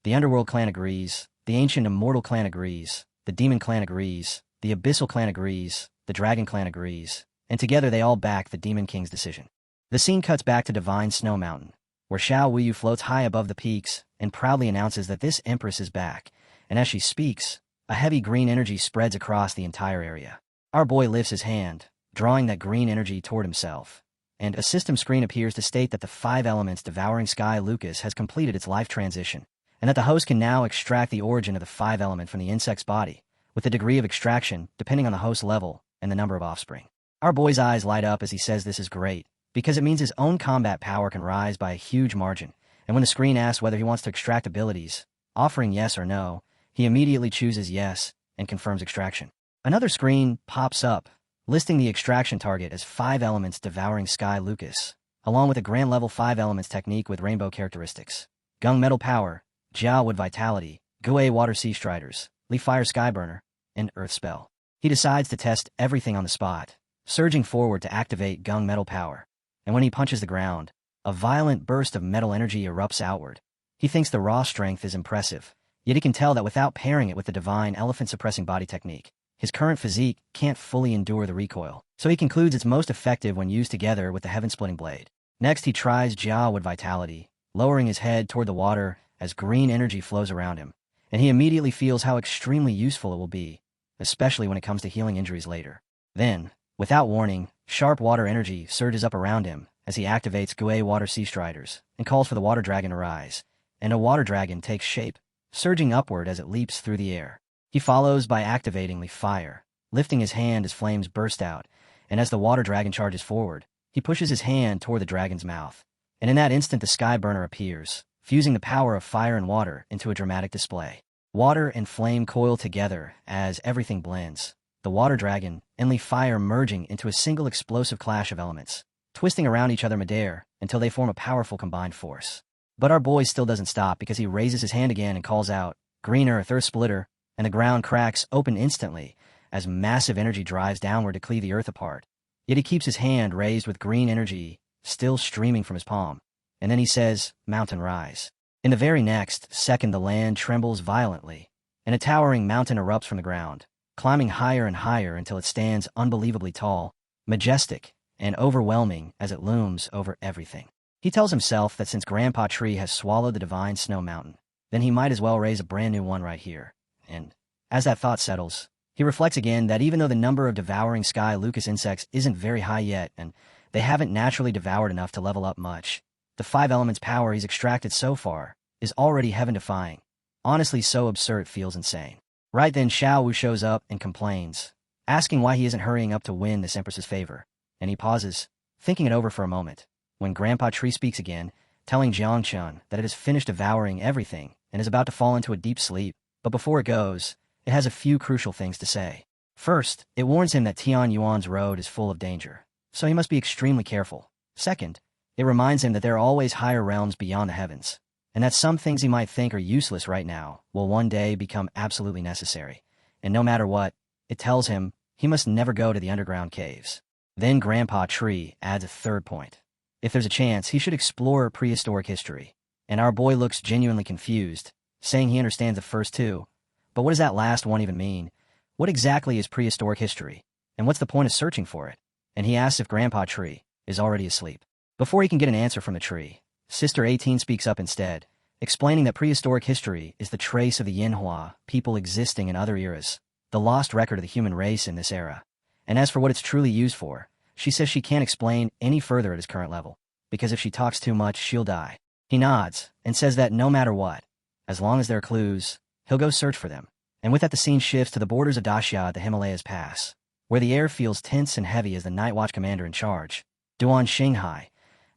The Underworld clan agrees, the Ancient Immortal clan agrees, the Demon clan agrees, the Abyssal clan agrees, the Dragon clan agrees, and together they all back the Demon King's decision. The scene cuts back to Divine Snow Mountain, where Xiao Wuyu floats high above the peaks and proudly announces that this Empress is back, and as she speaks, a heavy green energy spreads across the entire area. Our boy lifts his hand, drawing that green energy toward himself, and a system screen appears to state that the 5 Elements Devouring Sky Lucas has completed its life transition, and that the host can now extract the origin of the 5 element from the insect's body, with the degree of extraction depending on the host level and the number of offspring. Our boy's eyes light up as he says this is great, because it means his own combat power can rise by a huge margin, and when the screen asks whether he wants to extract abilities, offering yes or no, he immediately chooses yes and confirms extraction. Another screen pops up, listing the extraction target as 5 Elements Devouring Sky Lucas, along with a Grand Level 5 Elements technique with rainbow characteristics: Gung Metal Power, Jiao Wood Vitality, Gui Water Sea Striders, Lee Fire Skyburner, and Earth Spell. He decides to test everything on the spot, surging forward to activate Gung Metal Power. and when he punches the ground, a violent burst of metal energy erupts outward. He thinks the raw strength is impressive, yet he can tell that without pairing it with the divine elephant-suppressing body technique, his current physique can't fully endure the recoil, so he concludes it's most effective when used together with the heaven-splitting blade. Next, he tries Jia with vitality, lowering his head toward the water as green energy flows around him, and he immediately feels how extremely useful it will be, especially when it comes to healing injuries later. Then, without warning, sharp water energy surges up around him as he activates Gui Water Sea Striders and calls for the water dragon to rise, and a water dragon takes shape, surging upward as it leaps through the air. He follows by activating the fire, lifting his hand as flames burst out, and as the water dragon charges forward, he pushes his hand toward the dragon's mouth. And in that instant the sky burner appears, fusing the power of fire and water into a dramatic display. Water and flame coil together as everything blends, the water dragon and the fire merging into a single explosive clash of elements, twisting around each other midair until they form a powerful combined force. But our boy still doesn't stop because he raises his hand again and calls out, "Green Earth, Earth Splitter," and the ground cracks open instantly as massive energy drives downward to cleave the earth apart. Yet he keeps his hand raised with green energy still streaming from his palm. And then he says, "Mountain rise." In the very next second the land trembles violently, and a towering mountain erupts from the ground, climbing higher and higher until it stands unbelievably tall, majestic, and overwhelming as it looms over everything. He tells himself that since Grandpa Tree has swallowed the divine snow mountain, then he might as well raise a brand new one right here. And as that thought settles, he reflects again that even though the number of devouring sky Lucas insects isn't very high yet, and they haven't naturally devoured enough to level up much, the 5 elements power he's extracted so far is already heaven-defying. Honestly, so absurd it feels insane. Right then, Xiao Wu shows up and complains, asking why he isn't hurrying up to win this Empress's favor, and he pauses, thinking it over for a moment, when Grandpa Tree speaks again, telling Jiangchun that it has finished devouring everything and is about to fall into a deep sleep, but before it goes, it has a few crucial things to say. First, it warns him that Tian Yuan's road is full of danger, so he must be extremely careful. Second, it reminds him that there are always higher realms beyond the heavens, and that some things he might think are useless right now will one day become absolutely necessary. And no matter what, it tells him he must never go to the underground caves. Then Grandpa Tree adds a third point. If there's a chance, he should explore prehistoric history. And our boy looks genuinely confused, saying he understands the first two. But what does that last one even mean? What exactly is prehistoric history? And what's the point of searching for it? And he asks if Grandpa Tree is already asleep. Before he can get an answer from the tree, Sister 18 speaks up instead, explaining that prehistoric history is the trace of the manhwa, people existing in other eras, the lost record of the human race in this era. And as for what it's truly used for, she says she can't explain any further at his current level, because if she talks too much, she'll die. He nods and says that no matter what, as long as there are clues, he'll go search for them. And with that, the scene shifts to the borders of Daxia at the Himalayas Pass, where the air feels tense and heavy as the Night Watch commander in charge, Duan Xinghai,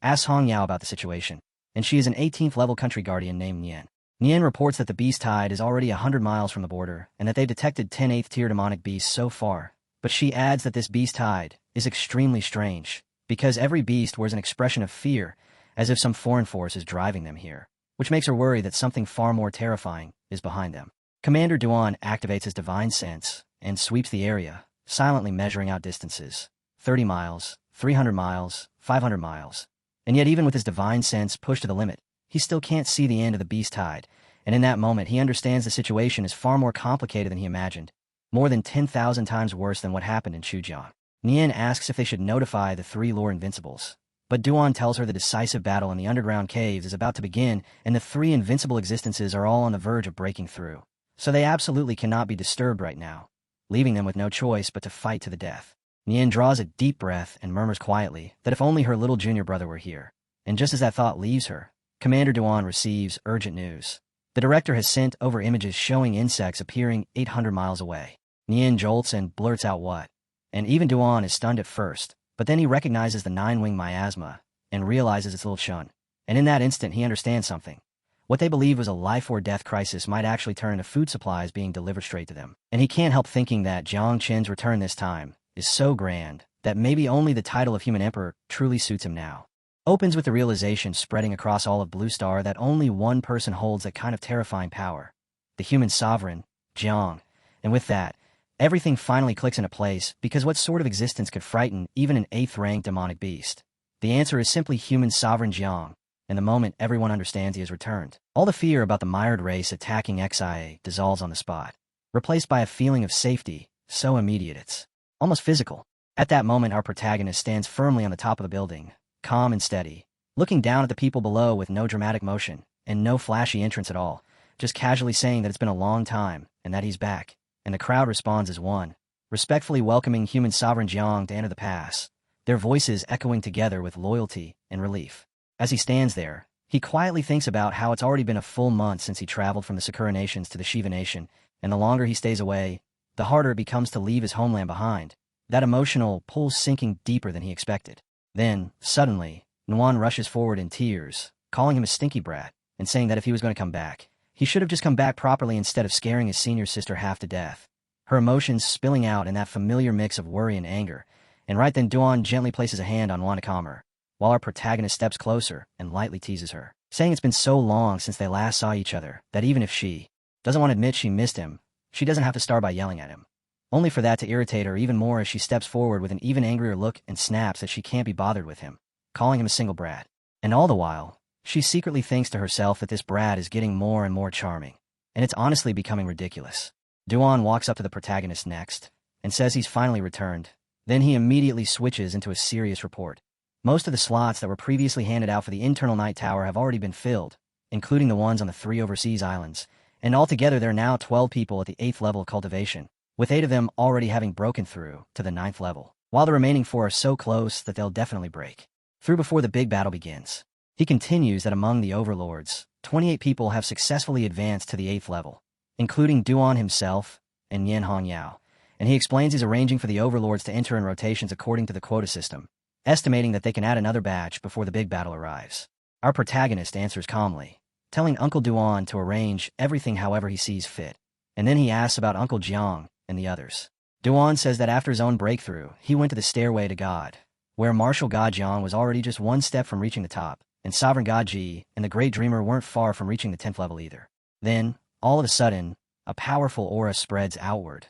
asks Hong Yao about the situation, and she is an 18th level country guardian named Nian. Nian reports that the beast tide is already 100 miles from the border and that they've detected 10 8th tier demonic beasts so far, but she adds that this beast tide is extremely strange, because every beast wears an expression of fear, as if some foreign force is driving them here, which makes her worry that something far more terrifying is behind them. Commander Duan activates his divine sense and sweeps the area, silently measuring out distances, 30 miles, 300 miles, 500 miles. And yet even with his divine sense pushed to the limit, he still can't see the end of the beast tide, and in that moment he understands the situation is far more complicated than he imagined, more than 10,000 times worse than what happened in Chujiang. Nian asks if they should notify the 3 lore invincibles, but Duan tells her the decisive battle in the underground caves is about to begin and the 3 invincible existences are all on the verge of breaking through, so they absolutely cannot be disturbed right now, leaving them with no choice but to fight to the death. Nian draws a deep breath and murmurs quietly that if only her little junior brother were here. And just as that thought leaves her, Commander Duan receives urgent news. The director has sent over images showing insects appearing 800 miles away. Nian jolts and blurts out what. And even Duan is stunned at first, but then he recognizes the 9-wing miasma and realizes it's Lil Chun. And in that instant he understands something. What they believe was a life-or-death crisis might actually turn into food supplies being delivered straight to them. And he can't help thinking that Jiang Qin's return this time is so grand that maybe only the title of Human Emperor truly suits him now. Opens with the realization spreading across all of Blue Star that only one person holds that kind of terrifying power. The human sovereign, Jiang. And with that, everything finally clicks into place because what sort of existence could frighten even an 8th-ranked demonic beast? The answer is simply human sovereign Jiang, and the moment everyone understands he has returned, all the fear about the mired race attacking XIA dissolves on the spot, replaced by a feeling of safety, so immediate it's almost physical. At that moment, our protagonist stands firmly on the top of the building, calm and steady, looking down at the people below with no dramatic motion, and no flashy entrance at all, just casually saying that it's been a long time, and that he's back, and the crowd responds as one, respectfully welcoming human sovereign Jiang to enter the pass, their voices echoing together with loyalty and relief. As he stands there, he quietly thinks about how it's already been a full month since he traveled from the Sakura nations to the Shiva nation, and the longer he stays away, the harder it becomes to leave his homeland behind, that emotional pull sinking deeper than he expected. Then, suddenly, Nuan rushes forward in tears, calling him a stinky brat, and saying that if he was going to come back, he should have just come back properly instead of scaring his senior sister half to death. Her emotions spilling out in that familiar mix of worry and anger, and right then Duan gently places a hand on Wanakamer, while our protagonist steps closer and lightly teases her, saying it's been so long since they last saw each other that even if she doesn't want to admit she missed him, she doesn't have to start by yelling at him. Only for that to irritate her even more as she steps forward with an even angrier look and snaps that she can't be bothered with him, calling him a single brat. And all the while, she secretly thinks to herself that this brat is getting more and more charming, and it's honestly becoming ridiculous. Duan walks up to the protagonist next, and says he's finally returned. Then he immediately switches into a serious report. Most of the slots that were previously handed out for the internal night tower have already been filled, including the ones on the 3 overseas islands, and altogether there are now 12 people at the 8th level of cultivation, with 8 of them already having broken through to the 9th level, while the remaining 4 are so close that they'll definitely break through before the big battle begins. He continues that among the overlords, 28 people have successfully advanced to the 8th level, including Duan himself and Yen Hongyao, and he explains he's arranging for the overlords to enter in rotations according to the quota system, estimating that they can add another batch before the big battle arrives. Our protagonist answers calmly, telling Uncle Duan to arrange everything however he sees fit, and then he asks about Uncle Jiang and the others. Duan says that after his own breakthrough, he went to the stairway to God, where Martial God Jiang was already just one step from reaching the top, and Sovereign God Ji and the Great Dreamer weren't far from reaching the 10th level either. Then, all of a sudden, a powerful aura spreads outward,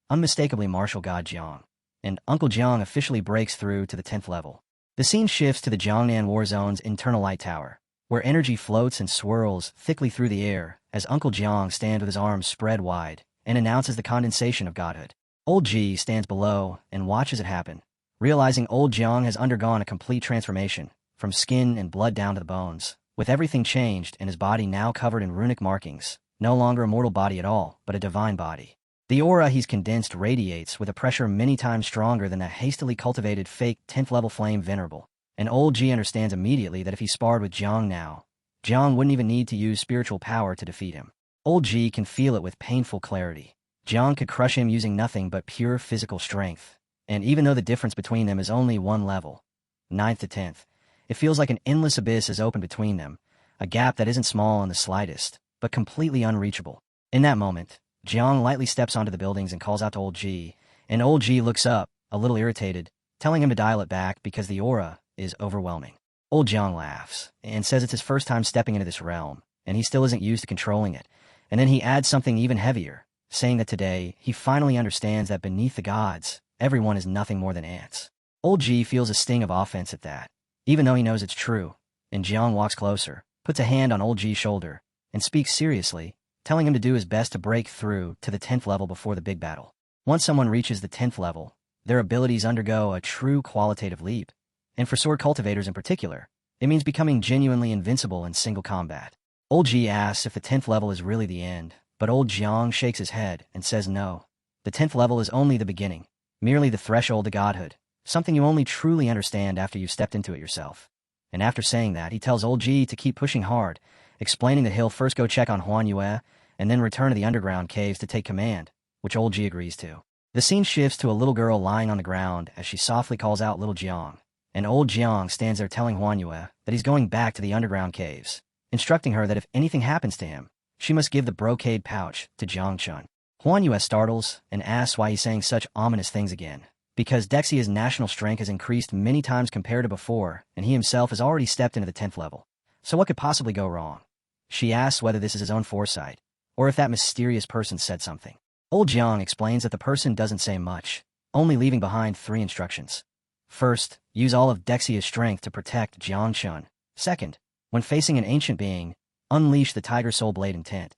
unmistakably Martial God Jiang, and Uncle Jiang officially breaks through to the 10th level. The scene shifts to the Jiangnan War Zone's internal light tower, where energy floats and swirls thickly through the air as Uncle Jiang stands with his arms spread wide and announces the condensation of godhood. Old Ji stands below and watches it happen, realizing old Jiang has undergone a complete transformation, from skin and blood down to the bones, with everything changed and his body now covered in runic markings, no longer a mortal body at all, but a divine body. The aura he's condensed radiates with a pressure many times stronger than that hastily cultivated fake 10th level flame venerable, and old Ji understands immediately that if he sparred with Jiang now, Jiang wouldn't even need to use spiritual power to defeat him. Old Ji can feel it with painful clarity. Jiang could crush him using nothing but pure physical strength, and even though the difference between them is only one level, 9th to 10th, it feels like an endless abyss has opened between them, a gap that isn't small in the slightest, but completely unreachable. In that moment, Jiang lightly steps onto the buildings and calls out to old Ji, and old Ji looks up, a little irritated, telling him to dial it back because the aura is overwhelming. Old Jiang laughs, and says it's his first time stepping into this realm, and he still isn't used to controlling it, and then he adds something even heavier, saying that today he finally understands that beneath the gods, everyone is nothing more than ants. Old Ji feels a sting of offense at that, even though he knows it's true, and Jiang walks closer, puts a hand on old Ji's shoulder, and speaks seriously, telling him to do his best to break through to the 10th level before the big battle. Once someone reaches the 10th level, their abilities undergo a true qualitative leap, and for sword cultivators in particular, it means becoming genuinely invincible in single combat. Old Ji asks if the 10th level is really the end, but old Jiang shakes his head and says no. The 10th level is only the beginning, merely the threshold to godhood, something you only truly understand after you've stepped into it yourself. And after saying that, he tells old Ji to keep pushing hard, explaining that he'll first go check on Huanyue and then return to the underground caves to take command, which old Ji agrees to. The scene shifts to a little girl lying on the ground as she softly calls out little Jiang, and old Jiang stands there telling Huanyue that he's going back to the underground caves, instructing her that if anything happens to him, she must give the brocade pouch to Jiang Chun. Huanyue startles and asks why he's saying such ominous things again, because Dexia's national strength has increased many times compared to before, and he himself has already stepped into the 10th level. So what could possibly go wrong? She asks whether this is his own foresight, or if that mysterious person said something. Old Jiang explains that the person doesn't say much, only leaving behind 3 instructions. First, use all of Dexia's strength to protect Jiangchun. Second, when facing an ancient being, unleash the Tiger Soul Blade intent.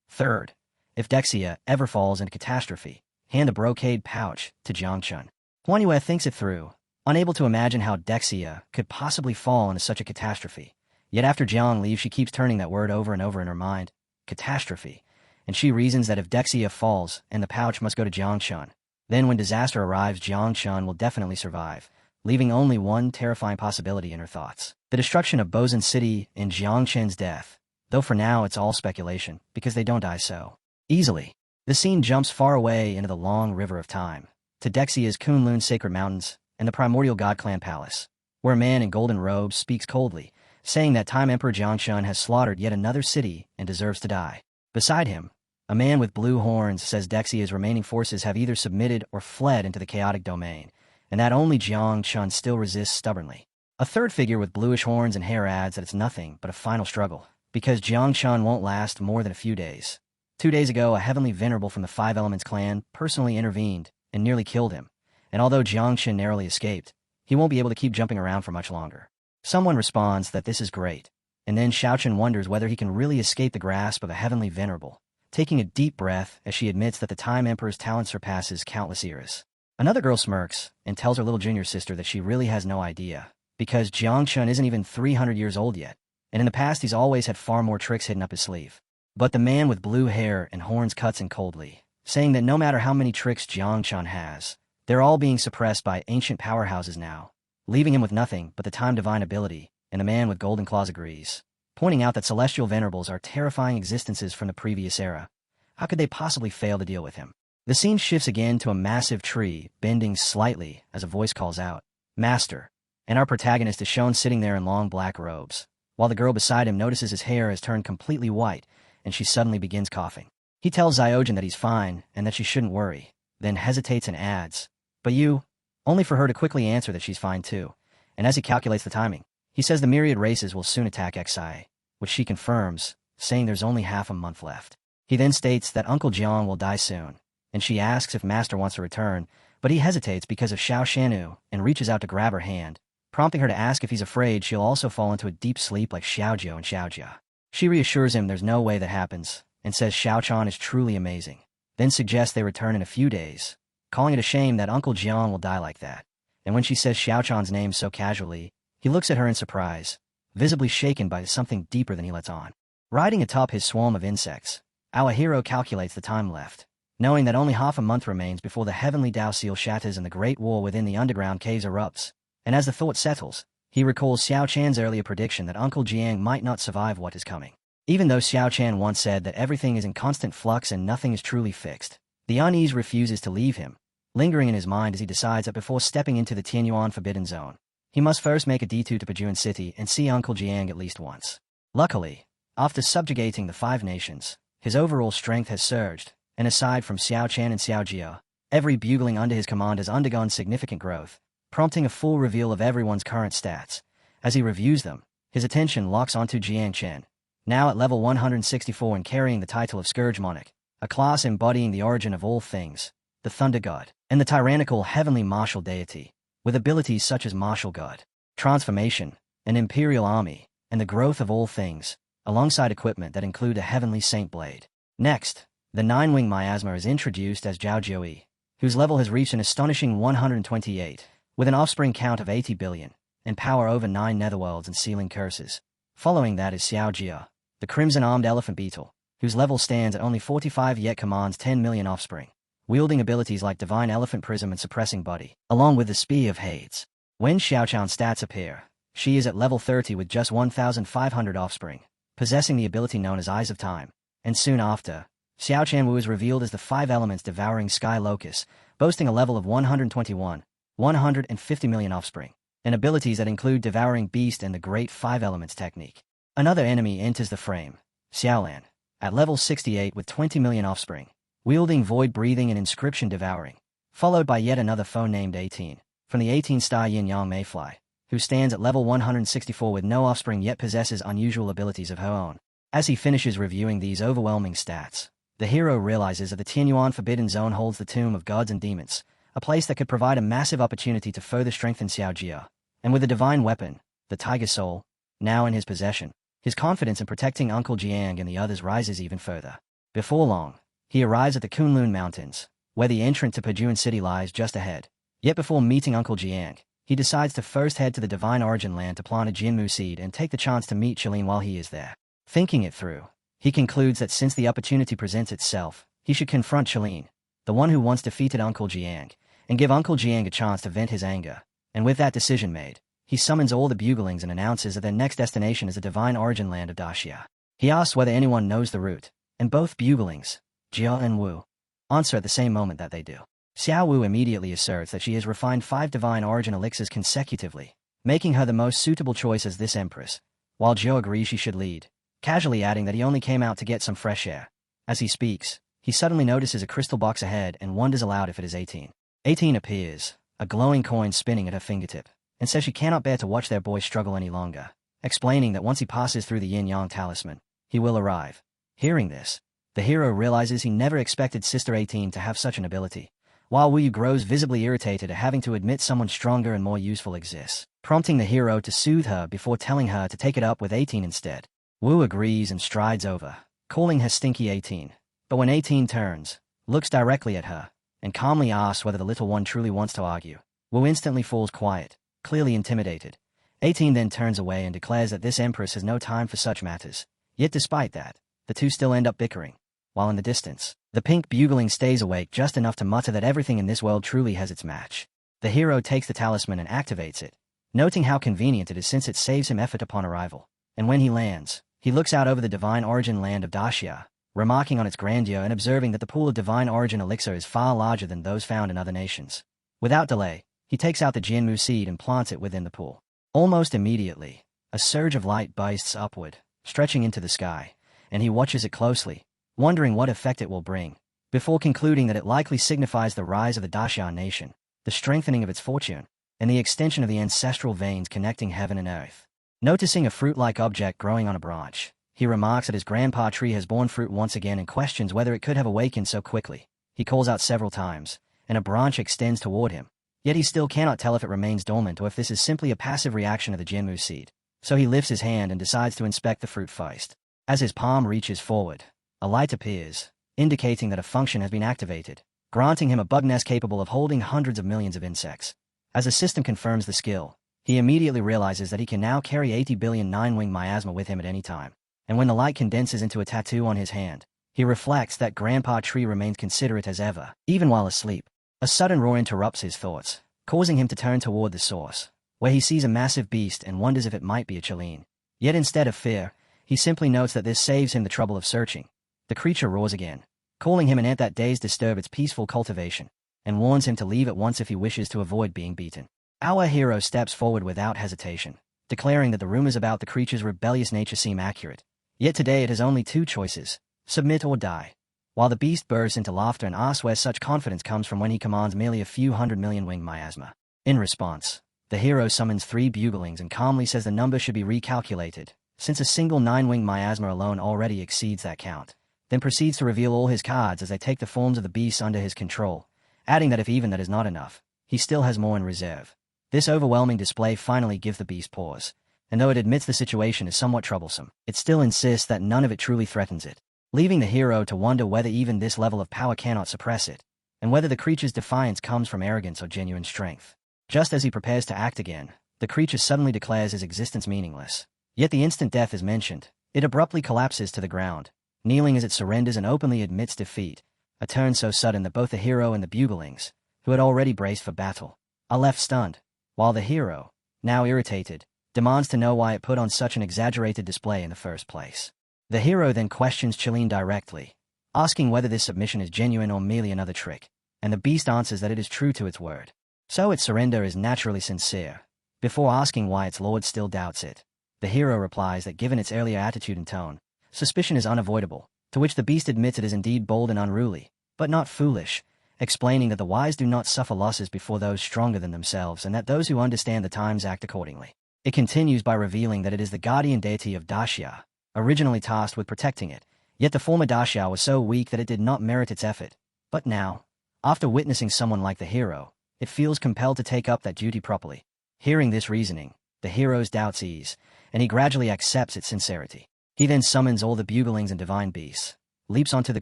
Third, if Dexia ever falls into catastrophe, hand the brocade pouch to Jiangchun. Manhua thinks it through, unable to imagine how Dexia could possibly fall into such a catastrophe. Yet after Jiang leaves, she keeps turning that word over and over in her mind, catastrophe, and she reasons that if Dexia falls, and the pouch must go to Jiangchun, then when disaster arrives, Jiangchun will definitely survive, leaving only one terrifying possibility in her thoughts: the destruction of Bozan City and Jiangchun's death, though for now it's all speculation, because they don't die so easily. The scene jumps far away into the long river of time, to Dexia's Kunlun Sacred Mountains and the primordial God Clan Palace, where a man in golden robes speaks coldly, saying that Time Emperor Jiangchun has slaughtered yet another city and deserves to die. Beside him, a man with blue horns says Dexia's remaining forces have either submitted or fled into the chaotic domain, and that only Jiangchun still resists stubbornly. A third figure with bluish horns and hair adds that it's nothing but a final struggle, because Jiangchun won't last more than a few days. 2 days ago, a heavenly venerable from the Five Elements clan personally intervened and nearly killed him, and although Jiangchun narrowly escaped, he won't be able to keep jumping around for much longer. Someone responds that this is great, and then Xiaochen wonders whether he can really escape the grasp of a heavenly venerable, taking a deep breath as she admits that the Time Emperor's talent surpasses countless eras. Another girl smirks and tells her little junior sister that she really has no idea, because Jiangchun isn't even 300 years old yet, and in the past he's always had far more tricks hidden up his sleeve. But the man with blue hair and horns cuts in coldly, saying that no matter how many tricks Jiangchun has, they're all being suppressed by ancient powerhouses now, leaving him with nothing but the Time Divine ability, and the man with golden claws agrees, pointing out that celestial venerables are terrifying existences from the previous era. How could they possibly fail to deal with him? The scene shifts again to a massive tree, bending slightly as a voice calls out, "Master," and our protagonist is shown sitting there in long black robes, while the girl beside him notices his hair has turned completely white, and she suddenly begins coughing. He tells Zyojin that he's fine and that she shouldn't worry, then hesitates and adds, "But you?" only for her to quickly answer that she's fine too, and as he calculates the timing, he says the myriad races will soon attack Xi, which she confirms, saying there's only half a month left. He then states that Uncle Jiang will die soon, and she asks if Master wants to return, but he hesitates because of Xiao Shanu and reaches out to grab her hand, prompting her to ask if he's afraid she'll also fall into a deep sleep like Xiaojio and Xiaojia. She reassures him there's no way that happens, and says Xiaochan is truly amazing, then suggests they return in a few days, calling it a shame that Uncle Jiang will die like that. And when she says Xiaochan's name so casually, he looks at her in surprise, visibly shaken by something deeper than he lets on. Riding atop his swarm of insects, our hero calculates the time left, knowing that only half a month remains before the heavenly Dao seal shatters and the great war within the underground caves erupts, and as the thought settles, he recalls Xiao Chan's earlier prediction that Uncle Jiang might not survive what is coming. Even though Xiao Chan once said that everything is in constant flux and nothing is truly fixed, the unease refuses to leave him, lingering in his mind as he decides that before stepping into the Tianyuan Forbidden Zone, he must first make a detour to Pajuan City and see Uncle Jiang at least once. Luckily, after subjugating the 5 nations, his overall strength has surged, and aside from Xiao Chan and Xiao Jia, every bugling under his command has undergone significant growth, prompting a full reveal of everyone's current stats. As he reviews them, his attention locks onto Jiang Chen, now at level 164 and carrying the title of Scourge Monarch, a class embodying the origin of all things, the Thunder God, and the tyrannical heavenly martial deity, with abilities such as martial god, transformation, an imperial army, and the growth of all things, alongside equipment that include a heavenly saint blade. Next, the 9-wing miasma is introduced as Zhao Jiui, whose level has reached an astonishing 128, with an offspring count of 80 billion, and power over 9 netherworlds and sealing curses. Following that is Xiao Jia, the crimson-armed elephant beetle, whose level stands at only 45 yet commands 10 million offspring, wielding abilities like Divine Elephant Prism and Suppressing Body, along with the Spear of Hades. When Xiaochan's stats appear, she is at level 30 with just 1,500 offspring, possessing the ability known as Eyes of Time, and soon after, Xiao Chanwu is revealed as the 5 elements devouring Sky Locust, boasting a level of 121, 150 million offspring, and abilities that include Devouring Beast and the Great 5 Elements technique. Another enemy enters the frame, Xiaolan, at level 68 with 20 million offspring, wielding Void Breathing and Inscription Devouring, followed by yet another foe named 18, from the 18-star Yin-Yang Mayfly, who stands at level 164 with no offspring yet possesses unusual abilities of her own. As he finishes reviewing these overwhelming stats, the hero realizes that the Tianyuan Forbidden Zone holds the Tomb of Gods and Demons, a place that could provide a massive opportunity to further strengthen Xiaojia. And with a divine weapon, the Tiger Soul, now in his possession, his confidence in protecting Uncle Jiang and the others rises even further. Before long, he arrives at the Kunlun Mountains, where the entrance to Pejuan City lies just ahead. Yet before meeting Uncle Jiang, he decides to first head to the Divine Origin Land to plant a Jinmu seed and take the chance to meet Qilin while he is there. Thinking it through, he concludes that since the opportunity presents itself, he should confront Qilin, the one who once defeated Uncle Jiang, and give Uncle Jiang a chance to vent his anger. And with that decision made, he summons all the buglings and announces that their next destination is the Divine Origin Land of Daxia. He asks whether anyone knows the route, and both buglings, Jia and Wu, answer at the same moment that they do. Xiao Wu immediately asserts that she has refined 5 divine origin elixirs consecutively, making her the most suitable choice as this empress, while Zhou agrees she should lead, casually adding that he only came out to get some fresh air. As he speaks, he suddenly notices a crystal box ahead and wonders aloud if it is 18. 18 appears, a glowing coin spinning at her fingertip, and says she cannot bear to watch their boy struggle any longer, explaining that once he passes through the yin-yang talisman, he will arrive. Hearing this, the hero realizes he never expected Sister 18 to have such an ability, while Wu Yu grows visibly irritated at having to admit someone stronger and more useful exists, prompting the hero to soothe her before telling her to take it up with 18 instead. Wu agrees and strides over, calling her Stinky 18. But when 18 turns, looks directly at her, and calmly asks whether the little one truly wants to argue, Wu instantly falls quiet, clearly intimidated. 18 then turns away and declares that this empress has no time for such matters. Yet despite that, the two still end up bickering, while in the distance, the pink bugling stays awake just enough to mutter that everything in this world truly has its match. The hero takes the talisman and activates it, noting how convenient it is since it saves him effort upon arrival. And when he lands, he looks out over the divine origin land of Daxia, remarking on its grandeur and observing that the pool of divine origin elixir is far larger than those found in other nations. Without delay, he takes out the Jinmu seed and plants it within the pool. Almost immediately, a surge of light bursts upward, stretching into the sky, and he watches it closely, wondering what effect it will bring, before concluding that it likely signifies the rise of the Daxia nation, the strengthening of its fortune, and the extension of the ancestral veins connecting heaven and earth. Noticing a fruit-like object growing on a branch, he remarks that his grandpa tree has borne fruit once again and questions whether it could have awakened so quickly. He calls out several times, and a branch extends toward him, yet he still cannot tell if it remains dormant or if this is simply a passive reaction of the Jinmu seed. So he lifts his hand and decides to inspect the fruit first. As his palm reaches forward, a light appears, indicating that a function has been activated, granting him a bug nest capable of holding hundreds of millions of insects. As the system confirms the skill, he immediately realizes that he can now carry 80 billion 9-wing miasma with him at any time. And when the light condenses into a tattoo on his hand, he reflects that Grandpa Tree remains considerate as ever, even while asleep. A sudden roar interrupts his thoughts, causing him to turn toward the source, where he sees a massive beast and wonders if it might be a Qilin. Yet instead of fear, he simply notes that this saves him the trouble of searching. The creature roars again, calling him an ant that dares disturb its peaceful cultivation, and warns him to leave at once if he wishes to avoid being beaten. Our hero steps forward without hesitation, declaring that the rumors about the creature's rebellious nature seem accurate. Yet today it has only 2 choices, submit or die. While the beast bursts into laughter and asks where such confidence comes from when he commands merely a few 100 million wing miasma. In response, the hero summons 3 buglings and calmly says the number should be recalculated, since a single 9-wing miasma alone already exceeds that count. Then proceeds to reveal all his cards as they take the forms of the beasts under his control, adding that if even that is not enough, he still has more in reserve. This overwhelming display finally gives the beast pause, and though it admits the situation is somewhat troublesome, it still insists that none of it truly threatens it, leaving the hero to wonder whether even this level of power cannot suppress it, and whether the creature's defiance comes from arrogance or genuine strength. Just as he prepares to act again, the creature suddenly declares his existence meaningless. Yet the instant death is mentioned, it abruptly collapses to the ground, kneeling as it surrenders and openly admits defeat, a turn so sudden that both the hero and the buglings, who had already braced for battle, are left stunned, while the hero, now irritated, demands to know why it put on such an exaggerated display in the first place. The hero then questions Qilin directly, asking whether this submission is genuine or merely another trick, and the beast answers that it is true to its word. So its surrender is naturally sincere. Before asking why its lord still doubts it, the hero replies that given its earlier attitude and tone, suspicion is unavoidable, to which the beast admits it is indeed bold and unruly, but not foolish, explaining that the wise do not suffer losses before those stronger than themselves and that those who understand the times act accordingly. It continues by revealing that it is the guardian deity of Daxia, originally tasked with protecting it, yet the former Daxia was so weak that it did not merit its effort. But now, After witnessing someone like the hero, it feels compelled to take up that duty properly. Hearing this reasoning, the hero's doubts ease, and he gradually accepts its sincerity. He then summons all the buglings and divine beasts, leaps onto the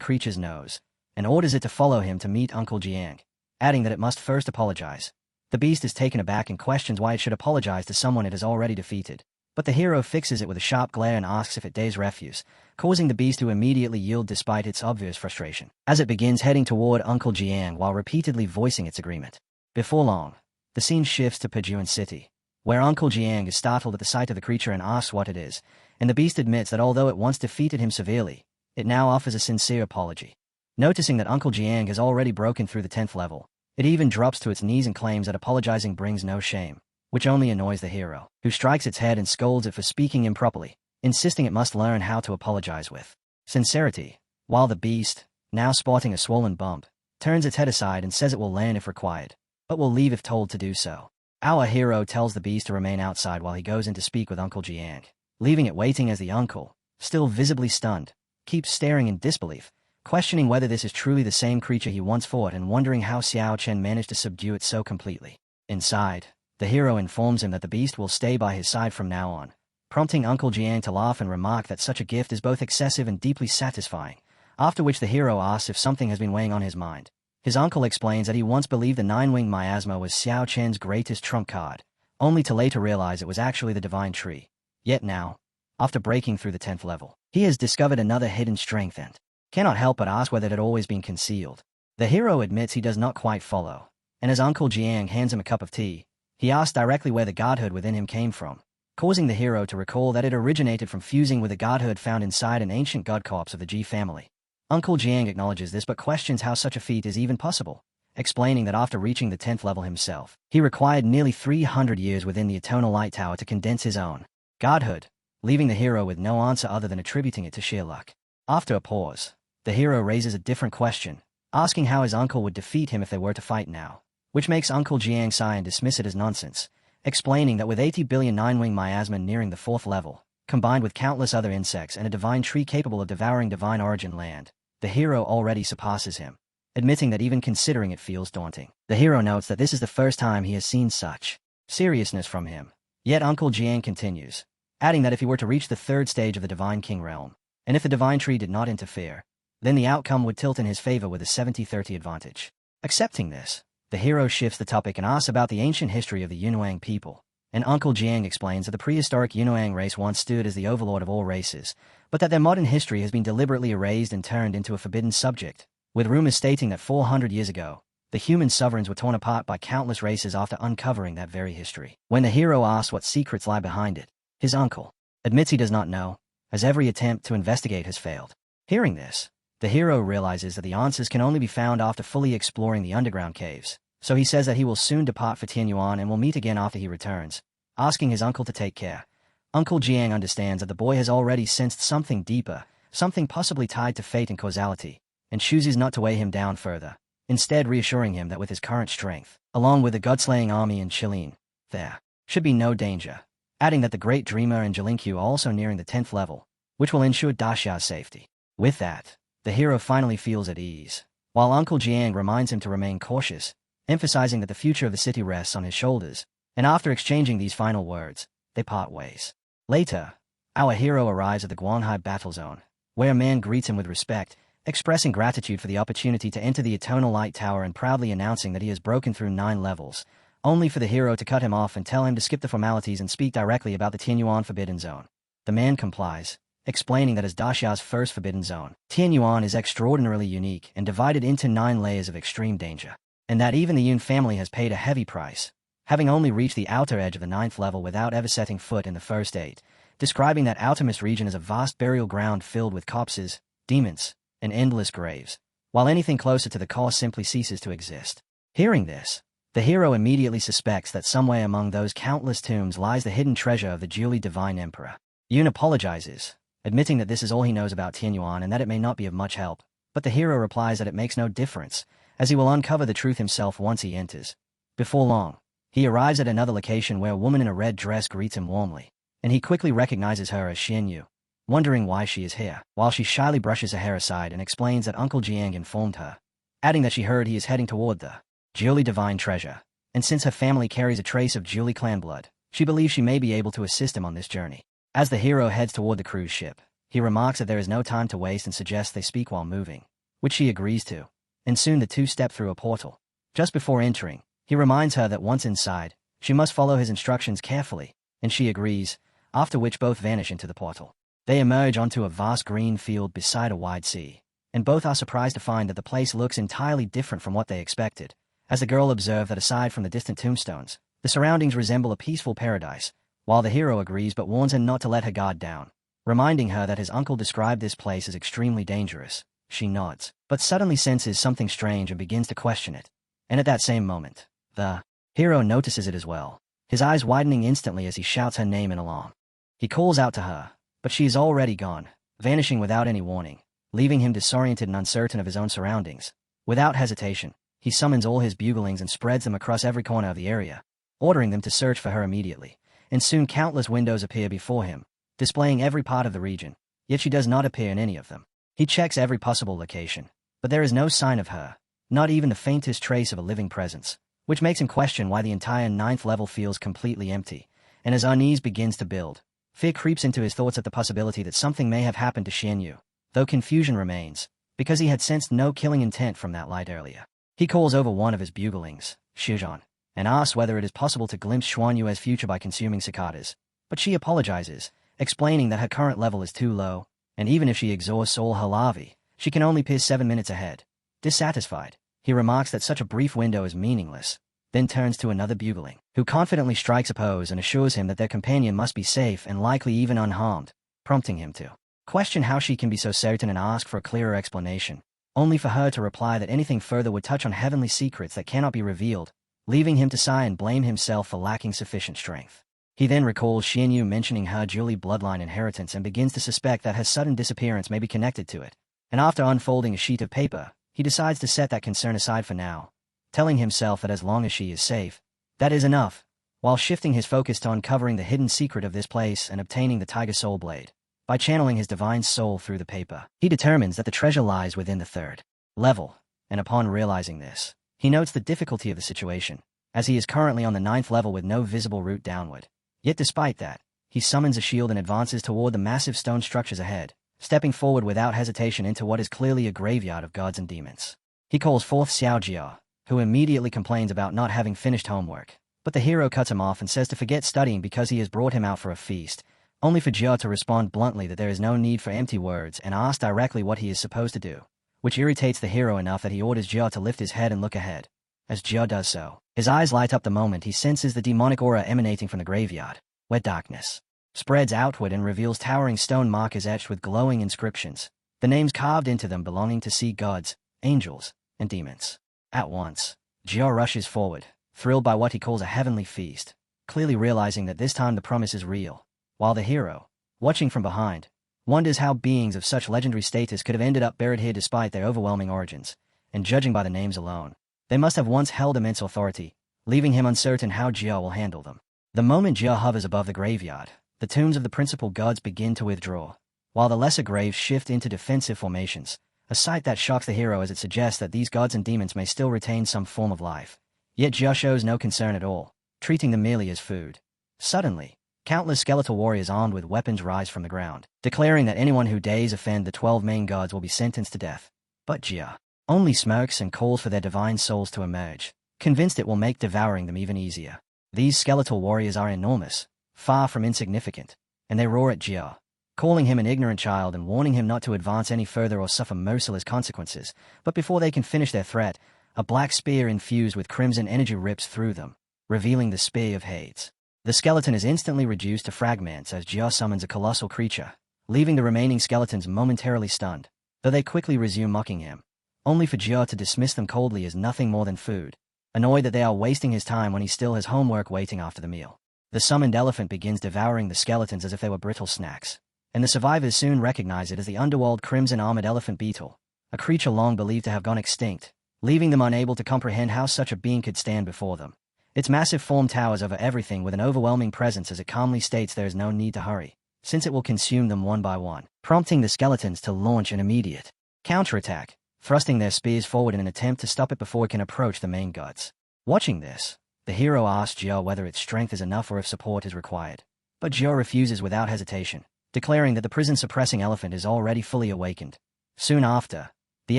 creature's nose, and orders it to follow him to meet Uncle Jiang, adding that it must first apologize. The beast is taken aback and questions why it should apologize to someone it has already defeated. But the hero fixes it with a sharp glare and asks if it dares refuse, causing the beast to immediately yield despite its obvious frustration, as it begins heading toward Uncle Jiang while repeatedly voicing its agreement. Before long, the scene shifts to Pejuan City, where Uncle Jiang is startled at the sight of the creature and asks what it is, and the beast admits that although it once defeated him severely, it now offers a sincere apology. Noticing that Uncle Jiang has already broken through the 10th level, it even drops to its knees and claims that apologizing brings no shame, which only annoys the hero, who strikes its head and scolds it for speaking improperly, insisting it must learn how to apologize with sincerity, while the beast, now sporting a swollen bump, turns its head aside and says it will learn if required, but will leave if told to do so. Our hero tells the beast to remain outside while he goes in to speak with Uncle Jiang, leaving it waiting as the uncle, still visibly stunned, keeps staring in disbelief, questioning whether this is truly the same creature he once fought and wondering how Xiao Chen managed to subdue it so completely. Inside, the hero informs him that the beast will stay by his side from now on, prompting Uncle Jiang to laugh and remark that such a gift is both excessive and deeply satisfying, after which the hero asks if something has been weighing on his mind. His uncle explains that he once believed the nine-winged miasma was Xiao Chen's greatest trump card, only to later realize it was actually the divine tree. Yet now, after breaking through the 10th level, he has discovered another hidden strength and cannot help but ask whether it had always been concealed. The hero admits he does not quite follow, and as Uncle Jiang hands him a cup of tea, he asks directly where the godhood within him came from, causing the hero to recall that it originated from fusing with the godhood found inside an ancient god corpse of the Ji family. Uncle Jiang acknowledges this but questions how such a feat is even possible, explaining that after reaching the 10th level himself, he required nearly 300 years within the Eternal Light Tower to condense his own godhood, leaving the hero with no answer other than attributing it to sheer luck. After a pause, the hero raises a different question, asking how his uncle would defeat him if they were to fight now, which makes Uncle Jiang sigh and dismiss it as nonsense, explaining that with 80 billion nine-wing miasma nearing the 4th level, combined with countless other insects and a divine tree capable of devouring divine origin land, the hero already surpasses him, admitting that even considering it feels daunting. The hero notes that this is the first time he has seen such seriousness from him. Yet Uncle Jiang continues, adding that if he were to reach the 3rd stage of the Divine King realm, and if the divine tree did not interfere, then the outcome would tilt in his favor with a 70-30 advantage. Accepting this, the hero shifts the topic and asks about the ancient history of the Yunuang people, and Uncle Jiang explains that the prehistoric Yunuang race once stood as the overlord of all races, but that their modern history has been deliberately erased and turned into a forbidden subject, with rumors stating that 400 years ago, the human sovereigns were torn apart by countless races after uncovering that very history. When the hero asks what secrets lie behind it, his uncle admits he does not know, as every attempt to investigate has failed. Hearing this, the hero realizes that the answers can only be found after fully exploring the underground caves, so he says that he will soon depart for Tianyuan and will meet again after he returns, asking his uncle to take care. Uncle Jiang understands that the boy has already sensed something deeper, something possibly tied to fate and causality, and chooses not to weigh him down further, instead reassuring him that with his current strength, along with the god-slaying army in Qilin, there should be no danger, adding that the Great Dreamer and Jalinkyu are also nearing the 10th level, which will ensure Daxia's safety. With that, the hero finally feels at ease, while Uncle Jiang reminds him to remain cautious, emphasizing that the future of the city rests on his shoulders, and after exchanging these final words, they part ways. Later, our hero arrives at the Guanhai battle zone, where a man greets him with respect, expressing gratitude for the opportunity to enter the Eternal Light Tower and proudly announcing that he has broken through 9 levels, only for the hero to cut him off and tell him to skip the formalities and speak directly about the Tianyuan Forbidden Zone. The man complies, explaining that as Daxia's first Forbidden Zone, Tianyuan is extraordinarily unique and divided into 9 layers of extreme danger, and that even the Yun family has paid a heavy price, having only reached the outer edge of the 9th level without ever setting foot in the first 8, describing that outermost region as a vast burial ground filled with corpses, demons, and endless graves, while anything closer to the core simply ceases to exist. Hearing this, the hero immediately suspects that somewhere among those countless tombs lies the hidden treasure of the duly divine emperor. Yun apologizes, admitting that this is all he knows about Tianyuan and that it may not be of much help, but the hero replies that it makes no difference, as he will uncover the truth himself once he enters. Before long, he arrives at another location where a woman in a red dress greets him warmly, and he quickly recognizes her as Xian Yu, wondering why she is here, while she shyly brushes her hair aside and explains that Uncle Jiang informed her adding that she heard he is heading toward the Julie divine treasure, and since her family carries a trace of Julie clan blood, she believes she may be able to assist him on this journey. As the hero heads toward the cruise ship, he remarks that there is no time to waste and suggests they speak while moving, which she agrees to, and soon the two step through a portal. Just before entering, he reminds her that once inside, she must follow his instructions carefully, and she agrees, after which both vanish into the portal. They emerge onto a vast green field beside a wide sea, and both are surprised to find that the place looks entirely different from what they expected, as the girl observes that aside from the distant tombstones, the surroundings resemble a peaceful paradise, while the hero agrees but warns her not to let her guard down, reminding her that his uncle described this place as extremely dangerous. She nods, but suddenly senses something strange and begins to question it. And at that same moment, the hero notices it as well, his eyes widening instantly as he shouts her name in alarm. He calls out to her, but she is already gone, vanishing without any warning, leaving him disoriented and uncertain of his own surroundings. Without hesitation, he summons all his buglings and spreads them across every corner of the area, ordering them to search for her immediately, and soon countless windows appear before him, displaying every part of the region, yet she does not appear in any of them. He checks every possible location, but there is no sign of her, not even the faintest trace of a living presence, which makes him question why the entire 9th level feels completely empty, and as unease begins to build, fear creeps into his thoughts at the possibility that something may have happened to Xianyu, though confusion remains, because he had sensed no killing intent from that light earlier. He calls over one of his buglings, Shizhan, and asks whether it is possible to glimpse Xuanyue's future by consuming cicadas, but she apologizes, explaining that her current level is too low, and even if she exhausts all her larvae, she can only pierce 7 minutes ahead. Dissatisfied, he remarks that such a brief window is meaningless, then turns to another bugling, who confidently strikes a pose and assures him that their companion must be safe and likely even unharmed, prompting him to question how she can be so certain and ask for a clearer explanation, only for her to reply that anything further would touch on heavenly secrets that cannot be revealed, leaving him to sigh and blame himself for lacking sufficient strength. He then recalls Xianyu mentioning her Julie bloodline inheritance and begins to suspect that her sudden disappearance may be connected to it, and after unfolding a sheet of paper, he decides to set that concern aside for now, telling himself that as long as she is safe, that is enough, while shifting his focus to uncovering the hidden secret of this place and obtaining the Tiger Soul Blade. By channeling his divine soul through the paper, he determines that the treasure lies within the 3rd level, and upon realizing this, he notes the difficulty of the situation, as he is currently on the 9th level with no visible route downward. Yet despite that, he summons a shield and advances toward the massive stone structures ahead, stepping forward without hesitation into what is clearly a graveyard of gods and demons. He calls forth Xiao Jia, who immediately complains about not having finished homework, but the hero cuts him off and says to forget studying because he has brought him out for a feast, only for Jia to respond bluntly that there is no need for empty words and ask directly what he is supposed to do, which irritates the hero enough that he orders Jia to lift his head and look ahead. As Jia does so, his eyes light up the moment he senses the demonic aura emanating from the graveyard, where darkness spreads outward and reveals towering stone markers etched with glowing inscriptions, the names carved into them belonging to sea gods, angels, and demons. At once, Jia rushes forward, thrilled by what he calls a heavenly feast, clearly realizing that this time the promise is real, while the hero, watching from behind, wonders how beings of such legendary status could have ended up buried here despite their overwhelming origins, and judging by the names alone, they must have once held immense authority, leaving him uncertain how Jia will handle them. The moment Jia hovers above the graveyard, the tombs of the principal gods begin to withdraw, while the lesser graves shift into defensive formations, a sight that shocks the hero as it suggests that these gods and demons may still retain some form of life. Yet Jia shows no concern at all, treating them merely as food. Suddenly, countless skeletal warriors armed with weapons rise from the ground, declaring that anyone who dares offend the 12 main gods will be sentenced to death. But Jia only smirks and calls for their divine souls to emerge, convinced it will make devouring them even easier. These skeletal warriors are enormous, far from insignificant, and they roar at Jia, calling him an ignorant child and warning him not to advance any further or suffer merciless consequences. But before they can finish their threat, a black spear infused with crimson energy rips through them, revealing the Spear of Hades. The skeleton is instantly reduced to fragments as Jia summons a colossal creature, leaving the remaining skeletons momentarily stunned, though they quickly resume mocking him, only for Jia to dismiss them coldly as nothing more than food, annoyed that they are wasting his time when he still has homework waiting after the meal. The summoned elephant begins devouring the skeletons as if they were brittle snacks, and the survivors soon recognize it as the underworld crimson-armored elephant beetle, a creature long believed to have gone extinct, leaving them unable to comprehend how such a being could stand before them. Its massive form towers over everything with an overwhelming presence as it calmly states there is no need to hurry, since it will consume them one by one, prompting the skeletons to launch an immediate counterattack. thrusting their spears forward in an attempt to stop it before it can approach the main gods. Watching this, the hero asks Jiao whether its strength is enough or if support is required. But Jiao refuses without hesitation, declaring that the prison-suppressing elephant is already fully awakened. Soon after, the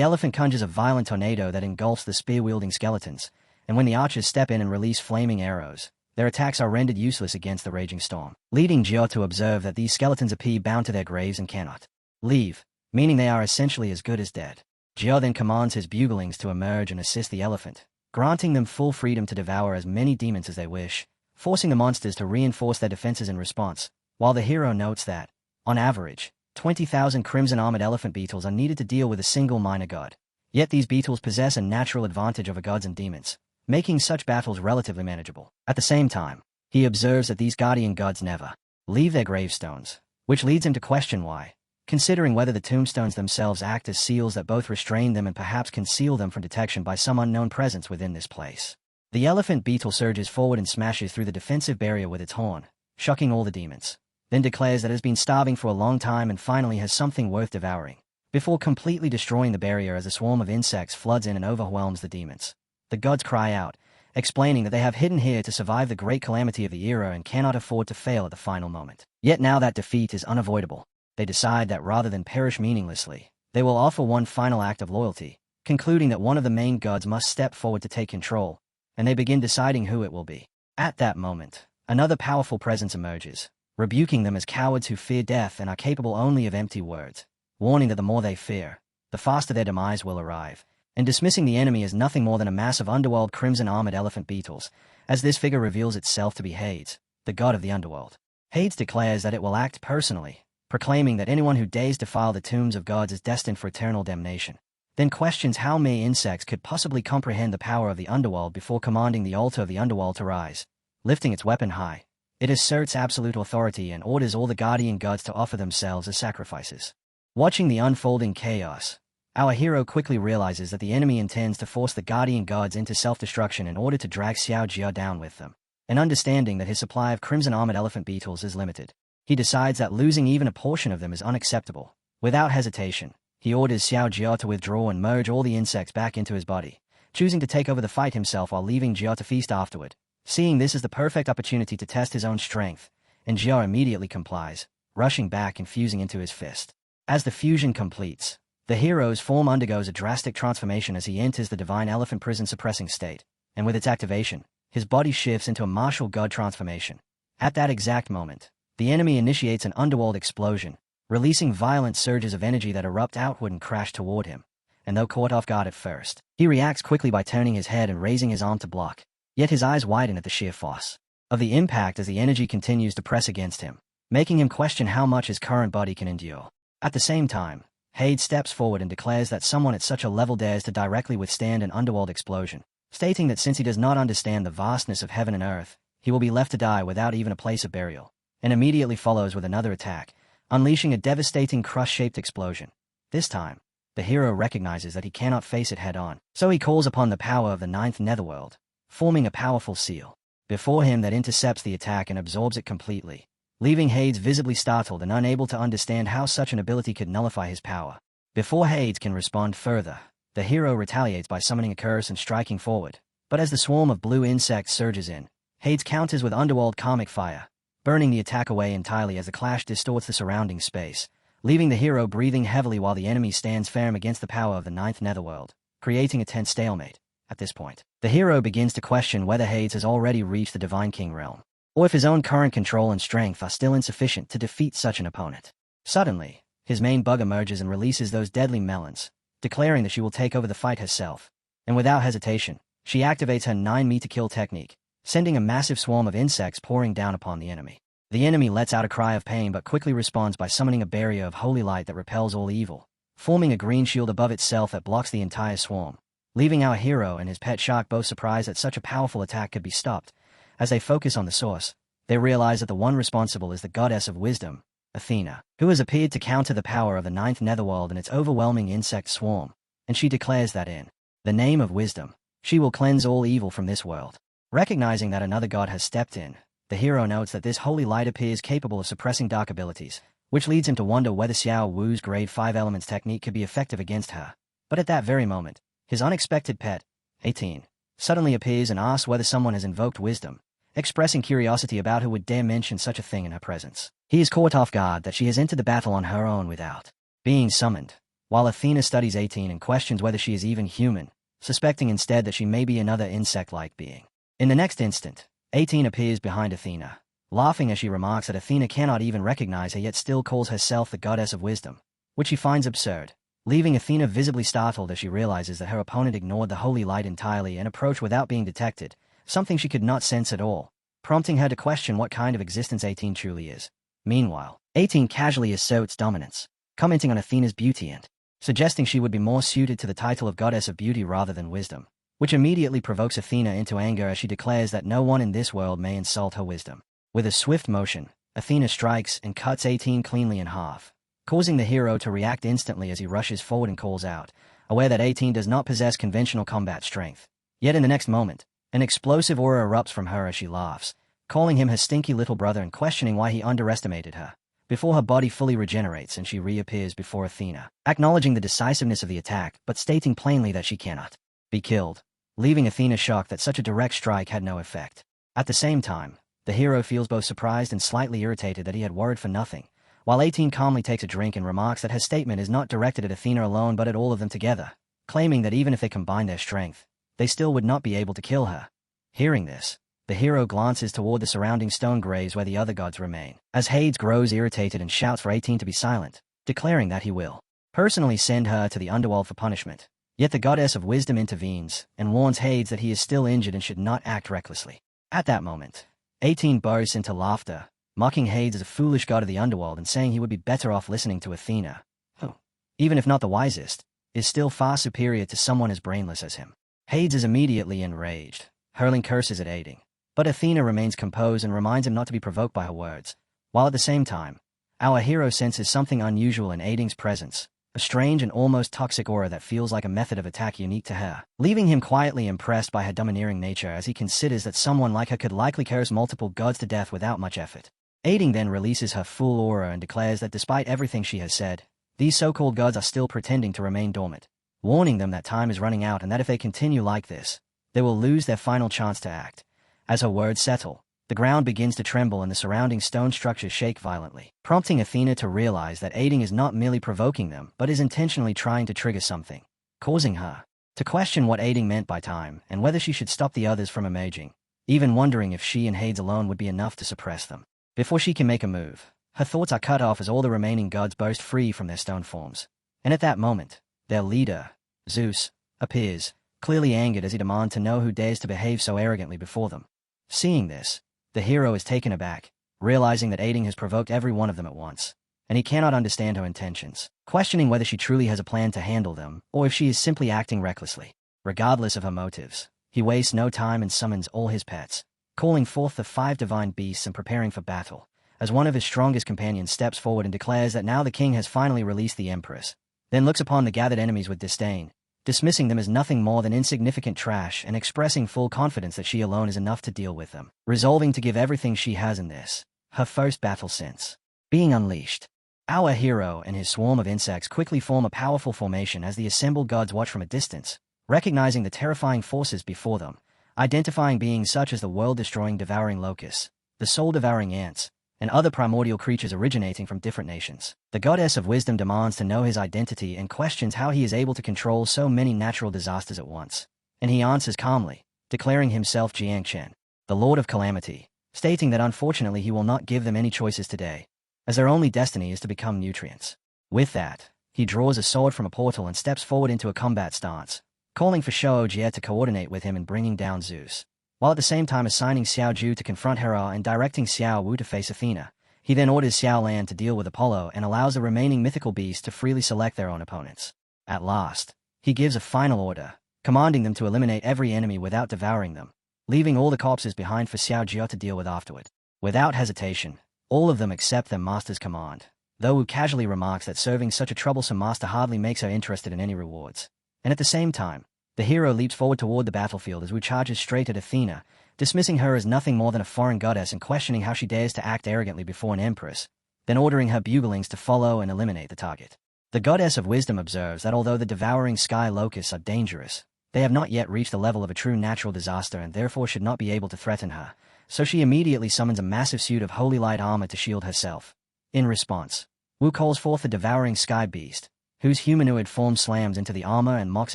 elephant conjures a violent tornado that engulfs the spear-wielding skeletons, and when the archers step in and release flaming arrows, their attacks are rendered useless against the raging storm, leading Jiao to observe that these skeletons appear bound to their graves and cannot leave, meaning they are essentially as good as dead. Jiao then commands his buglings to emerge and assist the elephant, granting them full freedom to devour as many demons as they wish, forcing the monsters to reinforce their defenses in response, while the hero notes that, on average, 20,000 crimson-armored elephant beetles are needed to deal with a single minor god. Yet these beetles possess a natural advantage over gods and demons, making such battles relatively manageable. At the same time, he observes that these guardian gods never leave their gravestones, which leads him to question why, considering whether the tombstones themselves act as seals that both restrain them and perhaps conceal them from detection by some unknown presence within this place. The elephant beetle surges forward and smashes through the defensive barrier with its horn, shocking all the demons, then declares that it has been starving for a long time and finally has something worth devouring, before completely destroying the barrier as a swarm of insects floods in and overwhelms the demons. The gods cry out, explaining that they have hidden here to survive the great calamity of the era and cannot afford to fail at the final moment. Yet now that defeat is unavoidable, they decide that rather than perish meaninglessly, they will offer one final act of loyalty, concluding that one of the main gods must step forward to take control, and they begin deciding who it will be. At that moment, another powerful presence emerges, rebuking them as cowards who fear death and are capable only of empty words, warning that the more they fear, the faster their demise will arrive, and dismissing the enemy as nothing more than a mass of underworld crimson-armored elephant beetles, as this figure reveals itself to be Hades, the god of the underworld. Hades declares that it will act personally, proclaiming that anyone who dares defile the tombs of gods is destined for eternal damnation, then questions how mere insects could possibly comprehend the power of the underworld before commanding the altar of the underworld to rise. Lifting its weapon high, it asserts absolute authority and orders all the guardian gods to offer themselves as sacrifices. Watching the unfolding chaos, our hero quickly realizes that the enemy intends to force the guardian gods into self-destruction in order to drag Xiao Jia down with them, and understanding that his supply of crimson-armored elephant beetles is limited, he decides that losing even a portion of them is unacceptable. Without hesitation, he orders Xiao Jia to withdraw and merge all the insects back into his body, choosing to take over the fight himself while leaving Jia to feast afterward. Seeing this as the perfect opportunity to test his own strength, and Jia immediately complies, rushing back and fusing into his fist. As the fusion completes, the hero's form undergoes a drastic transformation as he enters the divine elephant prison suppressing state, and with its activation, his body shifts into a martial god transformation. At that exact moment, the enemy initiates an underworld explosion, releasing violent surges of energy that erupt outward and crash toward him, and though caught off guard at first, he reacts quickly by turning his head and raising his arm to block, yet his eyes widen at the sheer force of the impact as the energy continues to press against him, making him question how much his current body can endure. At the same time, Hades steps forward and declares that someone at such a level dares to directly withstand an underworld explosion, stating that since he does not understand the vastness of heaven and earth, he will be left to die without even a place of burial, and immediately follows with another attack, unleashing a devastating crush-shaped explosion. This time, the hero recognizes that he cannot face it head-on, so he calls upon the power of the ninth netherworld, forming a powerful seal before him that intercepts the attack and absorbs it completely, leaving Hades visibly startled and unable to understand how such an ability could nullify his power. Before Hades can respond further, the hero retaliates by summoning a curse and striking forward, but as the swarm of blue insects surges in, Hades counters with underworld karmic fire, burning the attack away entirely as the clash distorts the surrounding space, leaving the hero breathing heavily while the enemy stands firm against the power of the ninth netherworld, creating a tense stalemate. At this point, the hero begins to question whether Hades has already reached the Divine King realm, or if his own current control and strength are still insufficient to defeat such an opponent. Suddenly, his main bug emerges and releases those deadly melons, declaring that she will take over the fight herself, and without hesitation, she activates her 9-meter-kill technique, sending a massive swarm of insects pouring down upon the enemy. The enemy lets out a cry of pain but quickly responds by summoning a barrier of holy light that repels all evil, forming a green shield above itself that blocks the entire swarm, leaving our hero and his pet shark both surprised that such a powerful attack could be stopped. As they focus on the source, they realize that the one responsible is the goddess of wisdom, Athena, who has appeared to counter the power of the ninth netherworld and its overwhelming insect swarm, and she declares that in the name of wisdom, she will cleanse all evil from this world. Recognizing that another god has stepped in, the hero notes that this holy light appears capable of suppressing dark abilities, which leads him to wonder whether Xiao Wu's grade 5 elements technique could be effective against her. But at that very moment, his unexpected pet, 18, suddenly appears and asks whether someone has invoked wisdom, expressing curiosity about who would dare mention such a thing in her presence. He is caught off guard that she has entered the battle on her own without being summoned, while Athena studies 18 and questions whether she is even human, suspecting instead that she may be another insect-like being. In the next instant, 18 appears behind Athena, laughing as she remarks that Athena cannot even recognize her yet still calls herself the goddess of wisdom, which she finds absurd, leaving Athena visibly startled as she realizes that her opponent ignored the holy light entirely and approached without being detected, something she could not sense at all, prompting her to question what kind of existence 18 truly is. Meanwhile, 18 casually asserts dominance, commenting on Athena's beauty and suggesting she would be more suited to the title of goddess of beauty rather than wisdom, which immediately provokes Athena into anger as she declares that no one in this world may insult her wisdom. With a swift motion, Athena strikes and cuts 18 cleanly in half, causing the hero to react instantly as he rushes forward and calls out, aware that 18 does not possess conventional combat strength. Yet in the next moment, an explosive aura erupts from her as she laughs, calling him her stinky little brother and questioning why he underestimated her, before her body fully regenerates and she reappears before Athena, acknowledging the decisiveness of the attack but stating plainly that she cannot be killed, leaving Athena shocked that such a direct strike had no effect. At the same time, the hero feels both surprised and slightly irritated that he had worried for nothing, while 18 calmly takes a drink and remarks that her statement is not directed at Athena alone but at all of them together, claiming that even if they combined their strength, they still would not be able to kill her. Hearing this, the hero glances toward the surrounding stone graves where the other gods remain, as Hades grows irritated and shouts for 18 to be silent, declaring that he will personally send her to the underworld for punishment. Yet the goddess of wisdom intervenes and warns Hades that he is still injured and should not act recklessly. At that moment, 18 bursts into laughter, mocking Hades as a foolish god of the underworld and saying he would be better off listening to Athena, who, even if not the wisest, is still far superior to someone as brainless as him. Hades is immediately enraged, hurling curses at 18. But Athena remains composed and reminds him not to be provoked by her words, while at the same time, our hero senses something unusual in 18's presence, a strange and almost toxic aura that feels like a method of attack unique to her, leaving him quietly impressed by her domineering nature as he considers that someone like her could likely curse multiple gods to death without much effort. 18 then releases her full aura and declares that despite everything she has said, these so-called gods are still pretending to remain dormant, warning them that time is running out and that if they continue like this, they will lose their final chance to act. As her words settle, the ground begins to tremble and the surrounding stone structures shake violently, prompting Athena to realize that 18 is not merely provoking them but is intentionally trying to trigger something, causing her to question what 18 meant by time and whether she should stop the others from emerging, even wondering if she and Hades alone would be enough to suppress them. Before she can make a move, her thoughts are cut off as all the remaining gods burst free from their stone forms, and at that moment, their leader, Zeus, appears, clearly angered as he demands to know who dares to behave so arrogantly before them. Seeing this, the hero is taken aback, realizing that 18 has provoked every one of them at once, and he cannot understand her intentions, questioning whether she truly has a plan to handle them or if she is simply acting recklessly. Regardless of her motives, he wastes no time and summons all his pets, calling forth the 5 divine beasts and preparing for battle, as one of his strongest companions steps forward and declares that now the king has finally released the empress, then looks upon the gathered enemies with disdain, dismissing them as nothing more than insignificant trash and expressing full confidence that she alone is enough to deal with them, resolving to give everything she has in this, her first battle since being unleashed. Our hero and his swarm of insects quickly form a powerful formation as the assembled gods watch from a distance, recognizing the terrifying forces before them, identifying beings such as the world-destroying devouring locusts, the soul-devouring ants, and other primordial creatures originating from different nations. The goddess of wisdom demands to know his identity and questions how he is able to control so many natural disasters at once, and he answers calmly, declaring himself Jiangchen, the Lord of Calamity, stating that unfortunately he will not give them any choices today, as their only destiny is to become nutrients. With that, he draws a sword from a portal and steps forward into a combat stance, calling for Shou Jie to coordinate with him in bringing down Zeus, while at the same time assigning Xiao Ju to confront Hera and directing Xiao Wu to face Athena. He then orders Xiao Lan to deal with Apollo and allows the remaining mythical beasts to freely select their own opponents. At last, he gives a final order, commanding them to eliminate every enemy without devouring them, leaving all the corpses behind for Xiao Jia to deal with afterward. Without hesitation, all of them accept their master's command, though Wu casually remarks that serving such a troublesome master hardly makes her interested in any rewards. And at the same time, the hero leaps forward toward the battlefield as Wu charges straight at Athena, dismissing her as nothing more than a foreign goddess and questioning how she dares to act arrogantly before an empress, then ordering her buglings to follow and eliminate the target. The goddess of wisdom observes that although the devouring sky locusts are dangerous, they have not yet reached the level of a true natural disaster and therefore should not be able to threaten her, so she immediately summons a massive suit of holy light armor to shield herself. In response, Wu calls forth the devouring sky beast, whose humanoid form slams into the armor and mocks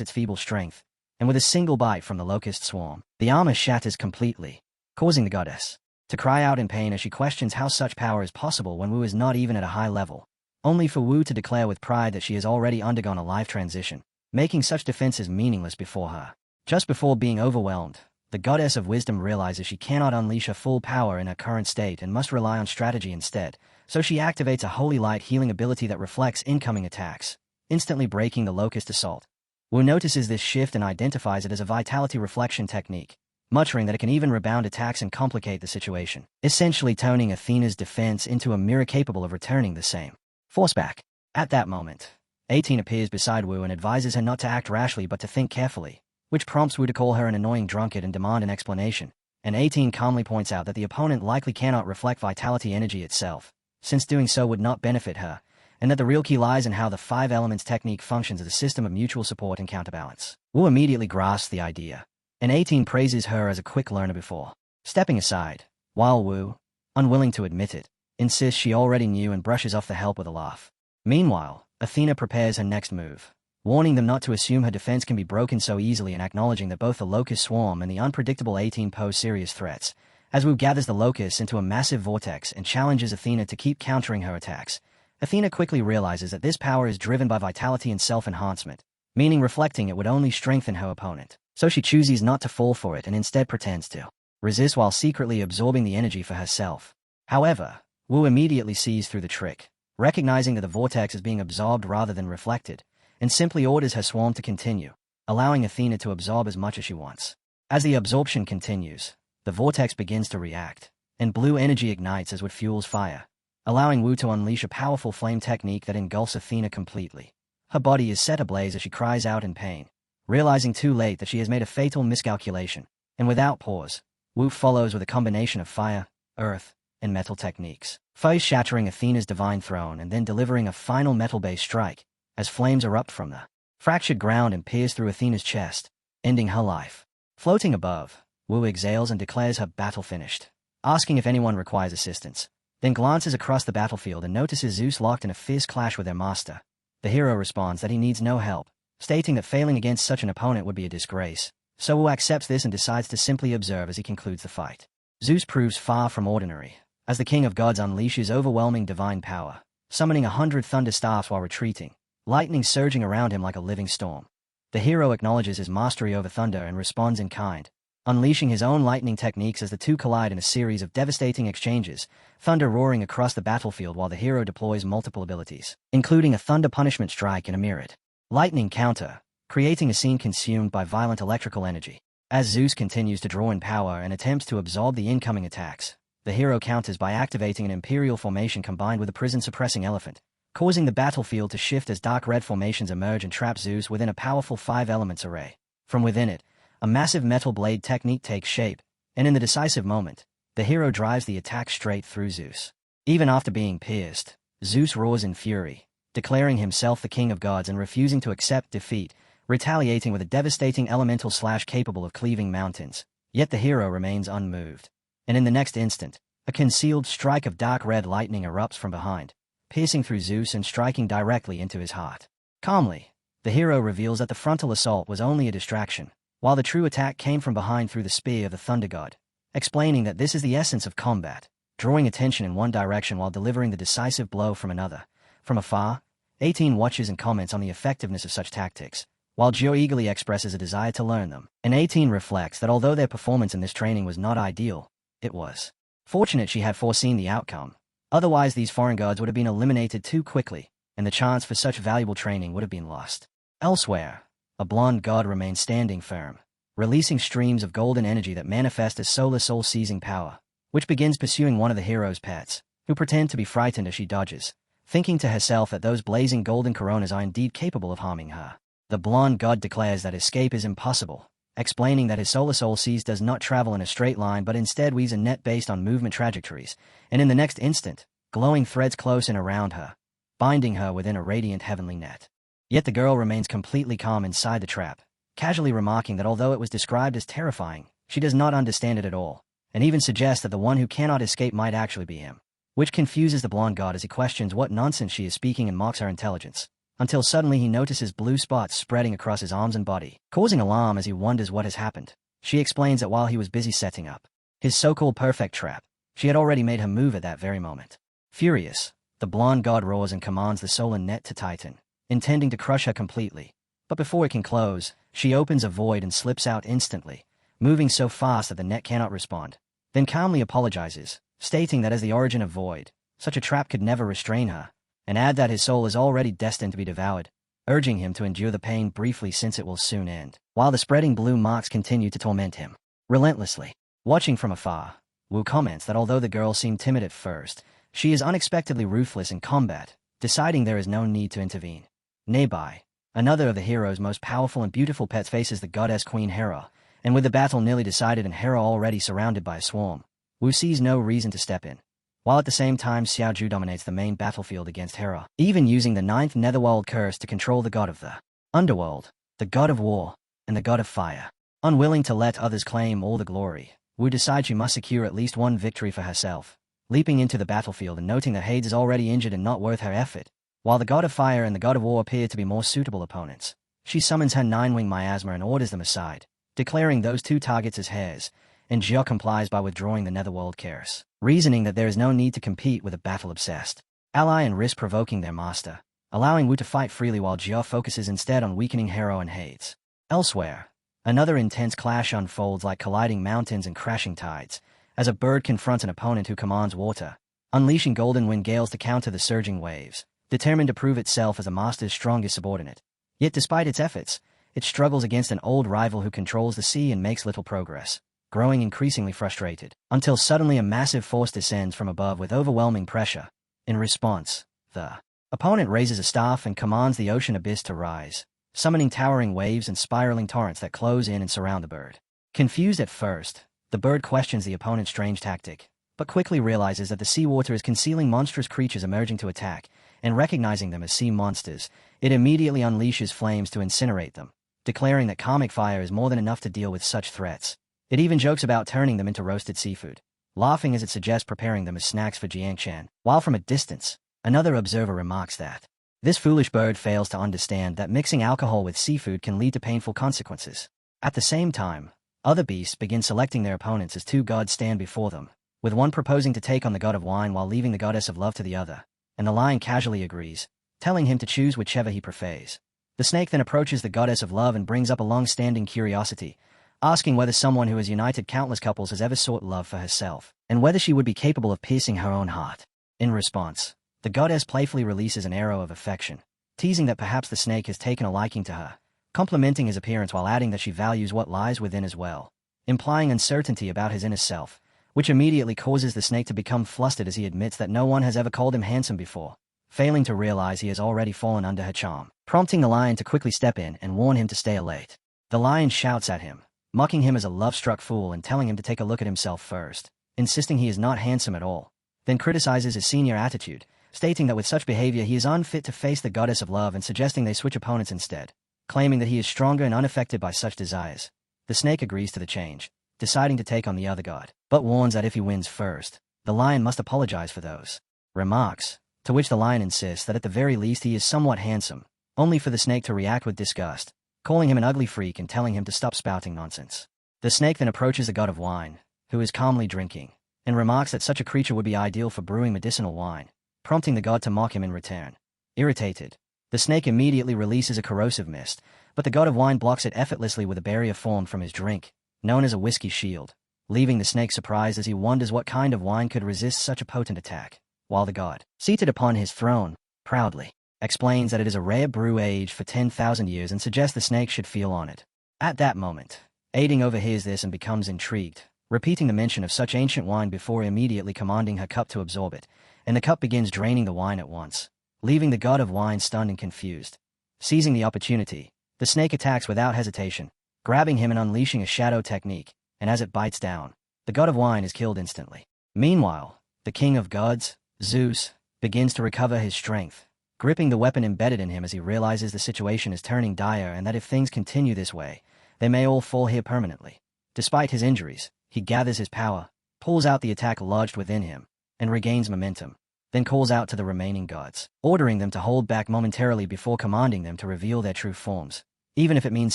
its feeble strength, and with a single bite from the locust swarm, the armor shatters completely, causing the goddess to cry out in pain as she questions how such power is possible when Wu is not even at a high level, only for Wu to declare with pride that she has already undergone a life transition, making such defenses meaningless before her. Just before being overwhelmed, the goddess of wisdom realizes she cannot unleash her full power in her current state and must rely on strategy instead, so she activates a holy light healing ability that reflects incoming attacks, instantly breaking the locust assault. Wu notices this shift and identifies it as a vitality reflection technique, muttering that it can even rebound attacks and complicate the situation, essentially turning Athena's defense into a mirror capable of returning the same force back. At that moment, 18 appears beside Wu and advises her not to act rashly but to think carefully, which prompts Wu to call her an annoying drunkard and demand an explanation, and 18 calmly points out that the opponent likely cannot reflect vitality energy itself, since doing so would not benefit her, and that the real key lies in how the 5 elements technique functions as a system of mutual support and counterbalance. Wu immediately grasps the idea, and 18 praises her as a quick learner before stepping aside, while Wu, unwilling to admit it, insists she already knew and brushes off the help with a laugh. Meanwhile, Athena prepares her next move, warning them not to assume her defense can be broken so easily and acknowledging that both the locust swarm and the unpredictable 18 pose serious threats. As Wu gathers the locusts into a massive vortex and challenges Athena to keep countering her attacks, Athena quickly realizes that this power is driven by vitality and self-enhancement, meaning reflecting it would only strengthen her opponent. So she chooses not to fall for it and instead pretends to resist while secretly absorbing the energy for herself. However, Wu immediately sees through the trick, recognizing that the vortex is being absorbed rather than reflected, and simply orders her swarm to continue, allowing Athena to absorb as much as she wants. As the absorption continues, the vortex begins to react, and blue energy ignites as wood fuels fire, allowing Wu to unleash a powerful flame technique that engulfs Athena completely. Her body is set ablaze as she cries out in pain, realizing too late that she has made a fatal miscalculation, and without pause, Wu follows with a combination of fire, earth, and metal techniques, first shattering Athena's divine throne and then delivering a final metal-based strike, as flames erupt from the fractured ground and pierce through Athena's chest, ending her life. Floating above, Wu exhales and declares her battle finished, asking if anyone requires assistance, then glances across the battlefield and notices Zeus locked in a fierce clash with their master. The hero responds that he needs no help, stating that failing against such an opponent would be a disgrace, so Wu accepts this and decides to simply observe as he concludes the fight. Zeus proves far from ordinary, as the king of gods unleashes overwhelming divine power, summoning 100 thunder staffs while retreating, lightning surging around him like a living storm. The hero acknowledges his mastery over thunder and responds in kind, unleashing his own lightning techniques as the two collide in a series of devastating exchanges, thunder roaring across the battlefield while the hero deploys multiple abilities, including a thunder punishment strike and a mirrored lightning counter, creating a scene consumed by violent electrical energy. As Zeus continues to draw in power and attempts to absorb the incoming attacks, the hero counters by activating an imperial formation combined with a prison-suppressing elephant, causing the battlefield to shift as dark red formations emerge and trap Zeus within a powerful 5 elements array. From within it, a massive metal blade technique takes shape, and in the decisive moment, the hero drives the attack straight through Zeus. Even after being pierced, Zeus roars in fury, declaring himself the king of gods and refusing to accept defeat, retaliating with a devastating elemental slash capable of cleaving mountains. Yet the hero remains unmoved, and in the next instant, a concealed strike of dark red lightning erupts from behind, piercing through Zeus and striking directly into his heart. Calmly, the hero reveals that the frontal assault was only a distraction, while the true attack came from behind through the spear of the thunder god, explaining that this is the essence of combat, drawing attention in one direction while delivering the decisive blow from another. From afar, 18 watches and comments on the effectiveness of such tactics, while Gio eagerly expresses a desire to learn them. And 18 reflects that although their performance in this training was not ideal, it was fortunate she had foreseen the outcome. Otherwise, these foreign gods would have been eliminated too quickly, and the chance for such valuable training would have been lost. Elsewhere, a blonde god remains standing firm, releasing streams of golden energy that manifest as solar soul-seizing power, which begins pursuing one of the hero's pets, who pretend to be frightened as she dodges, thinking to herself that those blazing golden coronas are indeed capable of harming her. The blonde god declares that escape is impossible, explaining that his solar soul seas does not travel in a straight line but instead weaves a net based on movement trajectories, and in the next instant, glowing threads close in around her, binding her within a radiant heavenly net. Yet the girl remains completely calm inside the trap, casually remarking that although it was described as terrifying, she does not understand it at all, and even suggests that the one who cannot escape might actually be him, which confuses the blonde god as he questions what nonsense she is speaking and mocks her intelligence, until suddenly he notices blue spots spreading across his arms and body, causing alarm as he wonders what has happened. She explains that while he was busy setting up his so-called perfect trap, she had already made her move at that very moment. Furious, the blonde god roars and commands the solar net to tighten, intending to crush her completely. But before it can close, she opens a void and slips out instantly, moving so fast that the net cannot respond, then calmly apologizes, stating that as the origin of void, such a trap could never restrain her, and add that his soul is already destined to be devoured, urging him to endure the pain briefly since it will soon end, while the spreading blue marks continue to torment him relentlessly. Watching from afar, Wu comments that although the girl seemed timid at first, she is unexpectedly ruthless in combat, deciding there is no need to intervene. Nearby, another of the hero's most powerful and beautiful pets faces the goddess Queen Hera, and with the battle nearly decided and Hera already surrounded by a swarm, Wu sees no reason to step in, while at the same time Xiaoju dominates the main battlefield against Hera, even using the 9th Netherworld curse to control the god of the underworld, the god of war, and the god of fire. Unwilling to let others claim all the glory, Wu decides she must secure at least one victory for herself, leaping into the battlefield and noting that Hades is already injured and not worth her effort. While the god of fire and the god of war appear to be more suitable opponents, she summons her 9-wing miasma and orders them aside, declaring those two targets as hers, and Jia complies by withdrawing the Netherworld curse, reasoning that there is no need to compete with a battle-obsessed ally and risk provoking their master, allowing Wu to fight freely while Jia focuses instead on weakening Hera and Hades. Elsewhere, another intense clash unfolds like colliding mountains and crashing tides, as a bird confronts an opponent who commands water, unleashing golden wind gales to counter the surging waves, determined to prove itself as a master's strongest subordinate. Yet despite its efforts, it struggles against an old rival who controls the sea and makes little progress, growing increasingly frustrated, until suddenly a massive force descends from above with overwhelming pressure. In response, the opponent raises a staff and commands the ocean abyss to rise, summoning towering waves and spiraling torrents that close in and surround the bird. Confused at first, the bird questions the opponent's strange tactic, but quickly realizes that the seawater is concealing monstrous creatures emerging to attack, and recognizing them as sea monsters, it immediately unleashes flames to incinerate them, declaring that karmic fire is more than enough to deal with such threats. It even jokes about turning them into roasted seafood, laughing as it suggests preparing them as snacks for Jiangchan, while from a distance, another observer remarks that this foolish bird fails to understand that mixing alcohol with seafood can lead to painful consequences. At the same time, other beasts begin selecting their opponents as two gods stand before them, with one proposing to take on the god of wine while leaving the goddess of love to the other, and the lion casually agrees, telling him to choose whichever he prefers. The snake then approaches the goddess of love and brings up a long-standing curiosity, asking whether someone who has united countless couples has ever sought love for herself, and whether she would be capable of piercing her own heart. In response, the goddess playfully releases an arrow of affection, teasing that perhaps the snake has taken a liking to her, complimenting his appearance while adding that she values what lies within as well, implying uncertainty about his inner self, which immediately causes the snake to become flustered as he admits that no one has ever called him handsome before, failing to realize he has already fallen under her charm, prompting the lion to quickly step in and warn him to stay late. The lion shouts at him, mocking him as a love-struck fool and telling him to take a look at himself first, insisting he is not handsome at all, then criticizes his senior attitude, stating that with such behavior he is unfit to face the goddess of love and suggesting they switch opponents instead, claiming that he is stronger and unaffected by such desires. The snake agrees to the change, deciding to take on the other god, but warns that if he wins first, the lion must apologize for those remarks, to which the lion insists that at the very least he is somewhat handsome, only for the snake to react with disgust, calling him an ugly freak and telling him to stop spouting nonsense. The snake then approaches the god of wine, who is calmly drinking, and remarks that such a creature would be ideal for brewing medicinal wine, prompting the god to mock him in return. Irritated, the snake immediately releases a corrosive mist, but the god of wine blocks it effortlessly with a barrier formed from his drink, known as a whiskey shield, leaving the snake surprised as he wonders what kind of wine could resist such a potent attack, while the god, seated upon his throne, proudly explains that it is a rare brew aged for 10,000 years and suggests the snake should feel honored. At that moment, Aiding overhears this and becomes intrigued, repeating the mention of such ancient wine before immediately commanding her cup to absorb it, and the cup begins draining the wine at once, leaving the god of wine stunned and confused. Seizing the opportunity, the snake attacks without hesitation, grabbing him and unleashing a shadow technique, and as it bites down, the god of wine is killed instantly. Meanwhile, the king of gods, Zeus, begins to recover his strength, gripping the weapon embedded in him as he realizes the situation is turning dire and that if things continue this way, they may all fall here permanently. Despite his injuries, he gathers his power, pulls out the attack lodged within him, and regains momentum, then calls out to the remaining gods, ordering them to hold back momentarily before commanding them to reveal their true forms, even if it means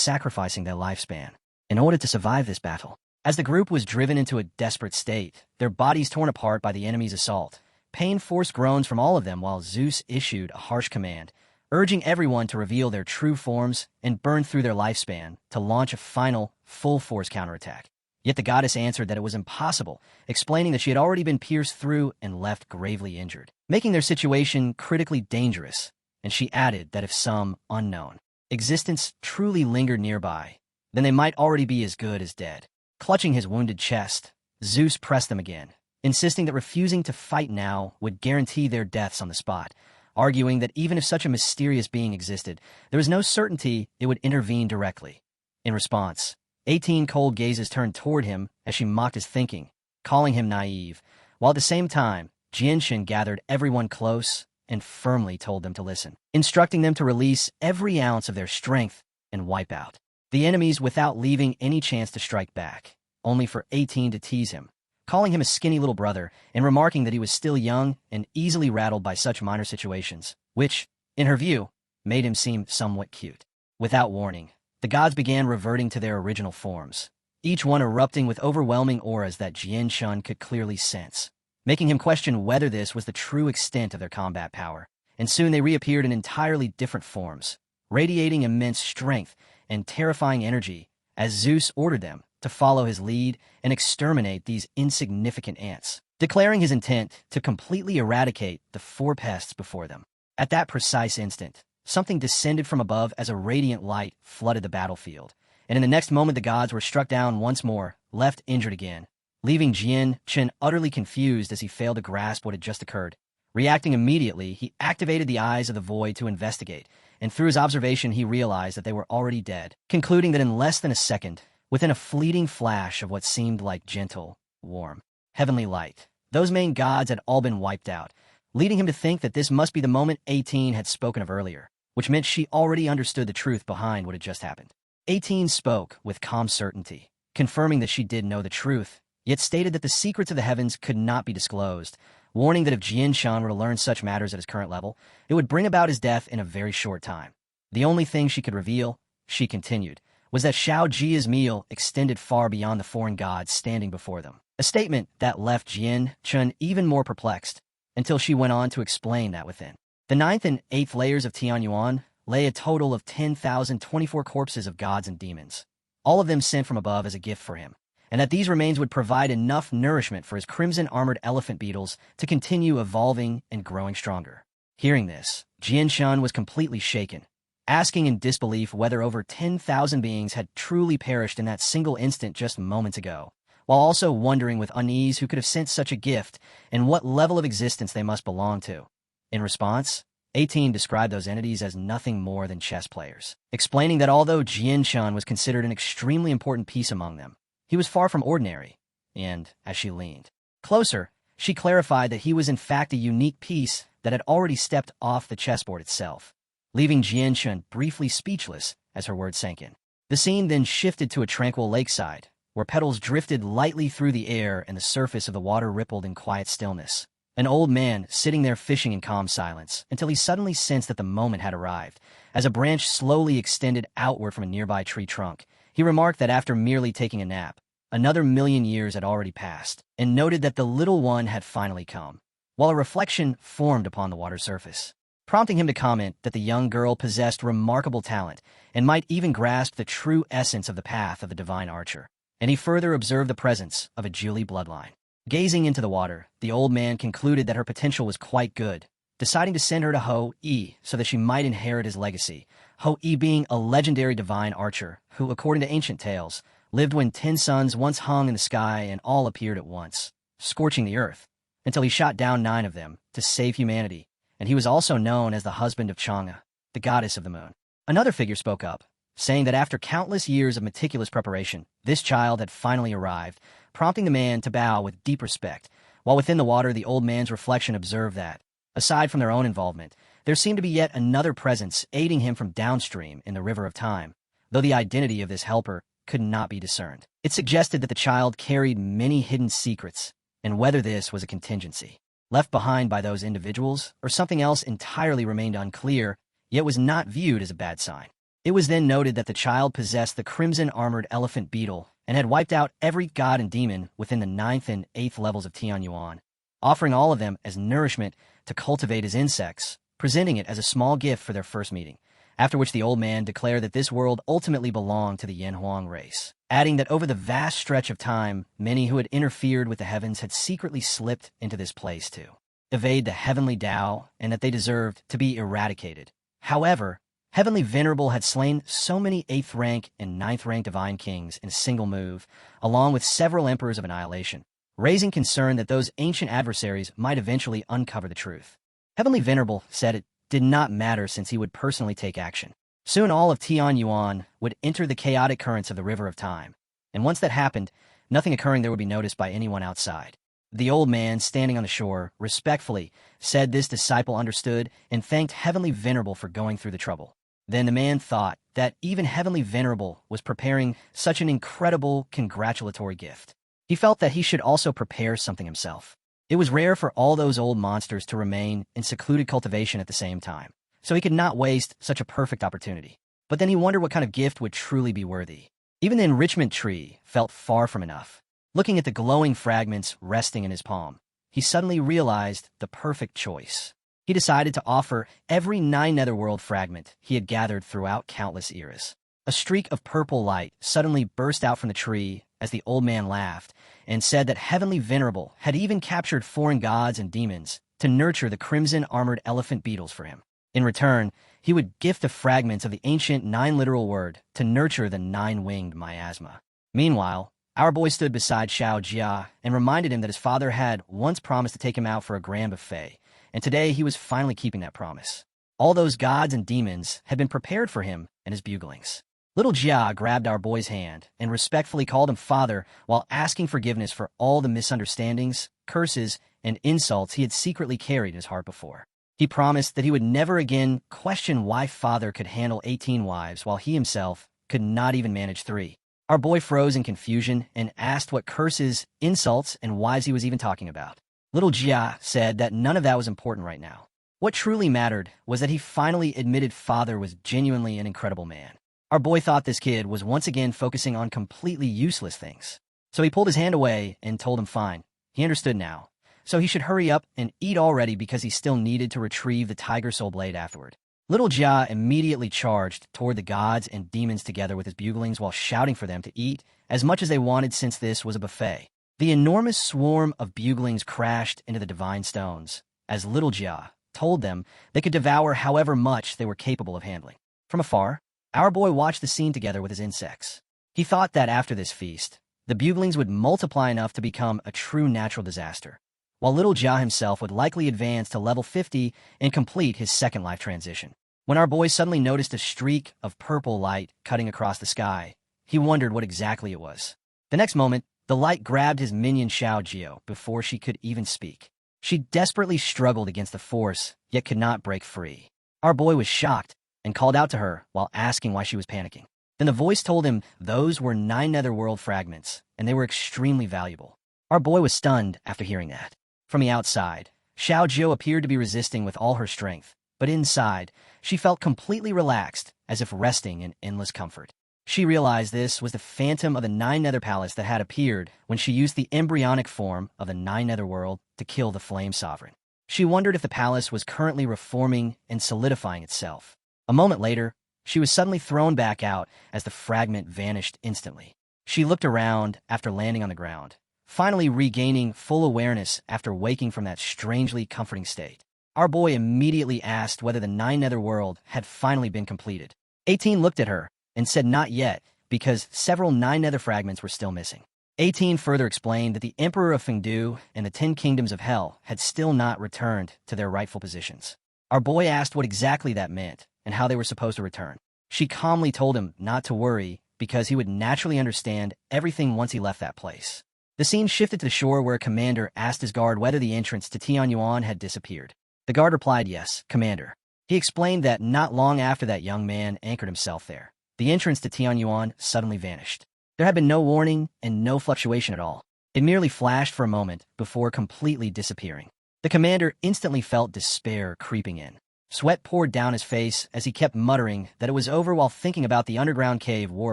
sacrificing their lifespan, in order to survive this battle. As the group was driven into a desperate state, their bodies torn apart by the enemy's assault, pain forced groans from all of them while Zeus issued a harsh command, urging everyone to reveal their true forms and burn through their lifespan to launch a final, full-force counterattack. Yet the goddess answered that it was impossible, explaining that she had already been pierced through and left gravely injured, making their situation critically dangerous, and she added that if some unknown existence truly lingered nearby, then they might already be as good as dead. Clutching his wounded chest, Zeus pressed them again, insisting that refusing to fight now would guarantee their deaths on the spot, arguing that even if such a mysterious being existed, there was no certainty it would intervene directly. In response, 18 cold gazes turned toward him as she mocked his thinking, calling him naive, while at the same time, Jianshan gathered everyone close and firmly told them to listen, instructing them to release every ounce of their strength and wipe out the enemies without leaving any chance to strike back, only for 18 to tease him, calling him a skinny little brother and remarking that he was still young and easily rattled by such minor situations, which, in her view, made him seem somewhat cute. Without warning, the gods began reverting to their original forms, each one erupting with overwhelming auras that Jianshan could clearly sense, making him question whether this was the true extent of their combat power, and soon they reappeared in entirely different forms, radiating immense strength and terrifying energy as Zeus ordered them to follow his lead and exterminate these insignificant ants, declaring his intent to completely eradicate the four pests before them. At that precise instant, something descended from above as a radiant light flooded the battlefield, and in the next moment the gods were struck down once more, left injured again, leaving Jianshan utterly confused as he failed to grasp what had just occurred. Reacting immediately, he activated the eyes of the void to investigate, and through his observation he realized that they were already dead, concluding that in less than a second, within a fleeting flash of what seemed like gentle, warm, heavenly light, those main gods had all been wiped out, leading him to think that this must be the moment 18 had spoken of earlier, which meant she already understood the truth behind what had just happened. 18 spoke with calm certainty, confirming that she did know the truth, yet stated that the secrets of the heavens could not be disclosed, warning that if Jianshan were to learn such matters at his current level, it would bring about his death in a very short time. The only thing she could reveal, she continued, was that Shao Jia's meal extended far beyond the foreign gods standing before them, a statement that left Jianshan even more perplexed, until she went on to explain that within the 9th and 8th layers of Tianyuan lay a total of 10,024 corpses of gods and demons, all of them sent from above as a gift for him, and that these remains would provide enough nourishment for his crimson-armored elephant beetles to continue evolving and growing stronger. Hearing this, Jianshan was completely shaken, asking in disbelief whether over 10,000 beings had truly perished in that single instant just moments ago, while also wondering with unease who could have sent such a gift and what level of existence they must belong to. In response, 18 described those entities as nothing more than chess players, explaining that although Jianshan was considered an extremely important piece among them, he was far from ordinary, and, as she leaned closer, she clarified that he was in fact a unique piece that had already stepped off the chessboard itself, leaving Jianshan briefly speechless as her words sank in. The scene then shifted to a tranquil lakeside, where petals drifted lightly through the air and the surface of the water rippled in quiet stillness. An old man sitting there fishing in calm silence until he suddenly sensed that the moment had arrived. As a branch slowly extended outward from a nearby tree trunk, he remarked that after merely taking a nap, another 1,000,000 years had already passed, and noted that the little one had finally come, while a reflection formed upon the water's surface, prompting him to comment that the young girl possessed remarkable talent and might even grasp the true essence of the path of the divine archer. And he further observed the presence of a Julie bloodline. Gazing into the water, the old man concluded that her potential was quite good, deciding to send her to Ho-E so that she might inherit his legacy, Ho-E being a legendary divine archer who, according to ancient tales, lived when 10 suns once hung in the sky and all appeared at once, scorching the earth, until he shot down 9 of them to save humanity, and he was also known as the husband of Chang'e, the goddess of the moon. Another figure spoke up, saying that after countless years of meticulous preparation, this child had finally arrived, prompting the man to bow with deep respect, while within the water the old man's reflection observed that, aside from their own involvement, there seemed to be yet another presence aiding him from downstream in the river of time, though the identity of this helper could not be discerned. It suggested that the child carried many hidden secrets, and whether this was a contingency left behind by those individuals or something else entirely remained unclear, yet was not viewed as a bad sign. It was then noted that the child possessed the crimson-armored elephant beetle and had wiped out every god and demon within the 9th and 8th levels of Tianyuan, offering all of them as nourishment to cultivate as insects, presenting it as a small gift for their first meeting, after which the old man declared that this world ultimately belonged to the Yanhuang race, adding that over the vast stretch of time, many who had interfered with the heavens had secretly slipped into this place to evade the heavenly Tao and that they deserved to be eradicated. However, Heavenly Venerable had slain so many 8th rank and 9th rank divine kings in a single move, along with several emperors of annihilation, raising concern that those ancient adversaries might eventually uncover the truth. Heavenly Venerable said it did not matter since he would personally take action. Soon all of Tianyuan would enter the chaotic currents of the river of time, and once that happened, nothing occurring there would be noticed by anyone outside. The old man, standing on the shore, respectfully said this disciple understood and thanked Heavenly Venerable for going through the trouble. Then the man thought that even Heavenly Venerable was preparing such an incredible congratulatory gift. He felt that he should also prepare something himself. It was rare for all those old monsters to remain in secluded cultivation at the same time, so he could not waste such a perfect opportunity. But then he wondered what kind of gift would truly be worthy. Even the enrichment tree felt far from enough. Looking at the glowing fragments resting in his palm, he suddenly realized the perfect choice. He decided to offer every 9 netherworld fragment he had gathered throughout countless eras. A streak of purple light suddenly burst out from the tree as the old man laughed and said that Heavenly Venerable had even captured foreign gods and demons to nurture the crimson-armored elephant beetles for him. In return, he would gift the fragments of the ancient 9 literal word to nurture the 9-winged miasma. Meanwhile, our boy stood beside Xiao Jia and reminded him that his father had once promised to take him out for a grand buffet, and today he was finally keeping that promise. All those gods and demons had been prepared for him and his buglings. Little Jia grabbed our boy's hand and respectfully called him father while asking forgiveness for all the misunderstandings, curses, and insults he had secretly carried in his heart before. He promised that he would never again question why father could handle 18 wives while he himself could not even manage 3. Our boy froze in confusion and asked what curses, insults, and wives he was even talking about. Little Jia said that none of that was important right now. What truly mattered was that he finally admitted father was genuinely an incredible man. Our boy thought this kid was once again focusing on completely useless things. So he pulled his hand away and told him fine. He understood now. So he should hurry up and eat already because he still needed to retrieve the Tiger Soul Blade afterward. Little Jia immediately charged toward the gods and demons together with his buglings while shouting for them to eat as much as they wanted since this was a buffet. The enormous swarm of buglings crashed into the divine stones as Little Jia told them they could devour however much they were capable of handling. From afar, our boy watched the scene together with his insects. He thought that after this feast, the buglings would multiply enough to become a true natural disaster, while Little Jia himself would likely advance to level 50 and complete his second life transition. When our boy suddenly noticed a streak of purple light cutting across the sky, he wondered what exactly it was. The next moment, the light grabbed his minion Xiao Jio before she could even speak. She desperately struggled against the force, yet could not break free. Our boy was shocked and called out to her while asking why she was panicking. Then the voice told him those were 9 netherworld fragments, and they were extremely valuable. Our boy was stunned after hearing that. From the outside, Xiao Jio appeared to be resisting with all her strength, but inside, she felt completely relaxed, as if resting in endless comfort. She realized this was the phantom of the 9 Nether Palace that had appeared when she used the embryonic form of the 9 Netherworld to kill the Flame Sovereign. She wondered if the palace was currently reforming and solidifying itself. A moment later, she was suddenly thrown back out as the fragment vanished instantly. She looked around after landing on the ground, finally regaining full awareness after waking from that strangely comforting state. Our boy immediately asked whether the 9 Netherworld had finally been completed. 18 looked at her and said not yet, because several 9 Nether fragments were still missing. 18 further explained that the Emperor of Fengdu and the 10 Kingdoms of Hell had still not returned to their rightful positions. Our boy asked what exactly that meant and how they were supposed to return. She calmly told him not to worry because he would naturally understand everything once he left that place. The scene shifted to the shore where a commander asked his guard whether the entrance to Tianyuan had disappeared. The guard replied, "Yes, Commander." He explained that not long after that young man anchored himself there, the entrance to Tianyuan suddenly vanished. There had been no warning and no fluctuation at all. It merely flashed for a moment before completely disappearing. The commander instantly felt despair creeping in. Sweat poured down his face as he kept muttering that it was over while thinking about the underground cave war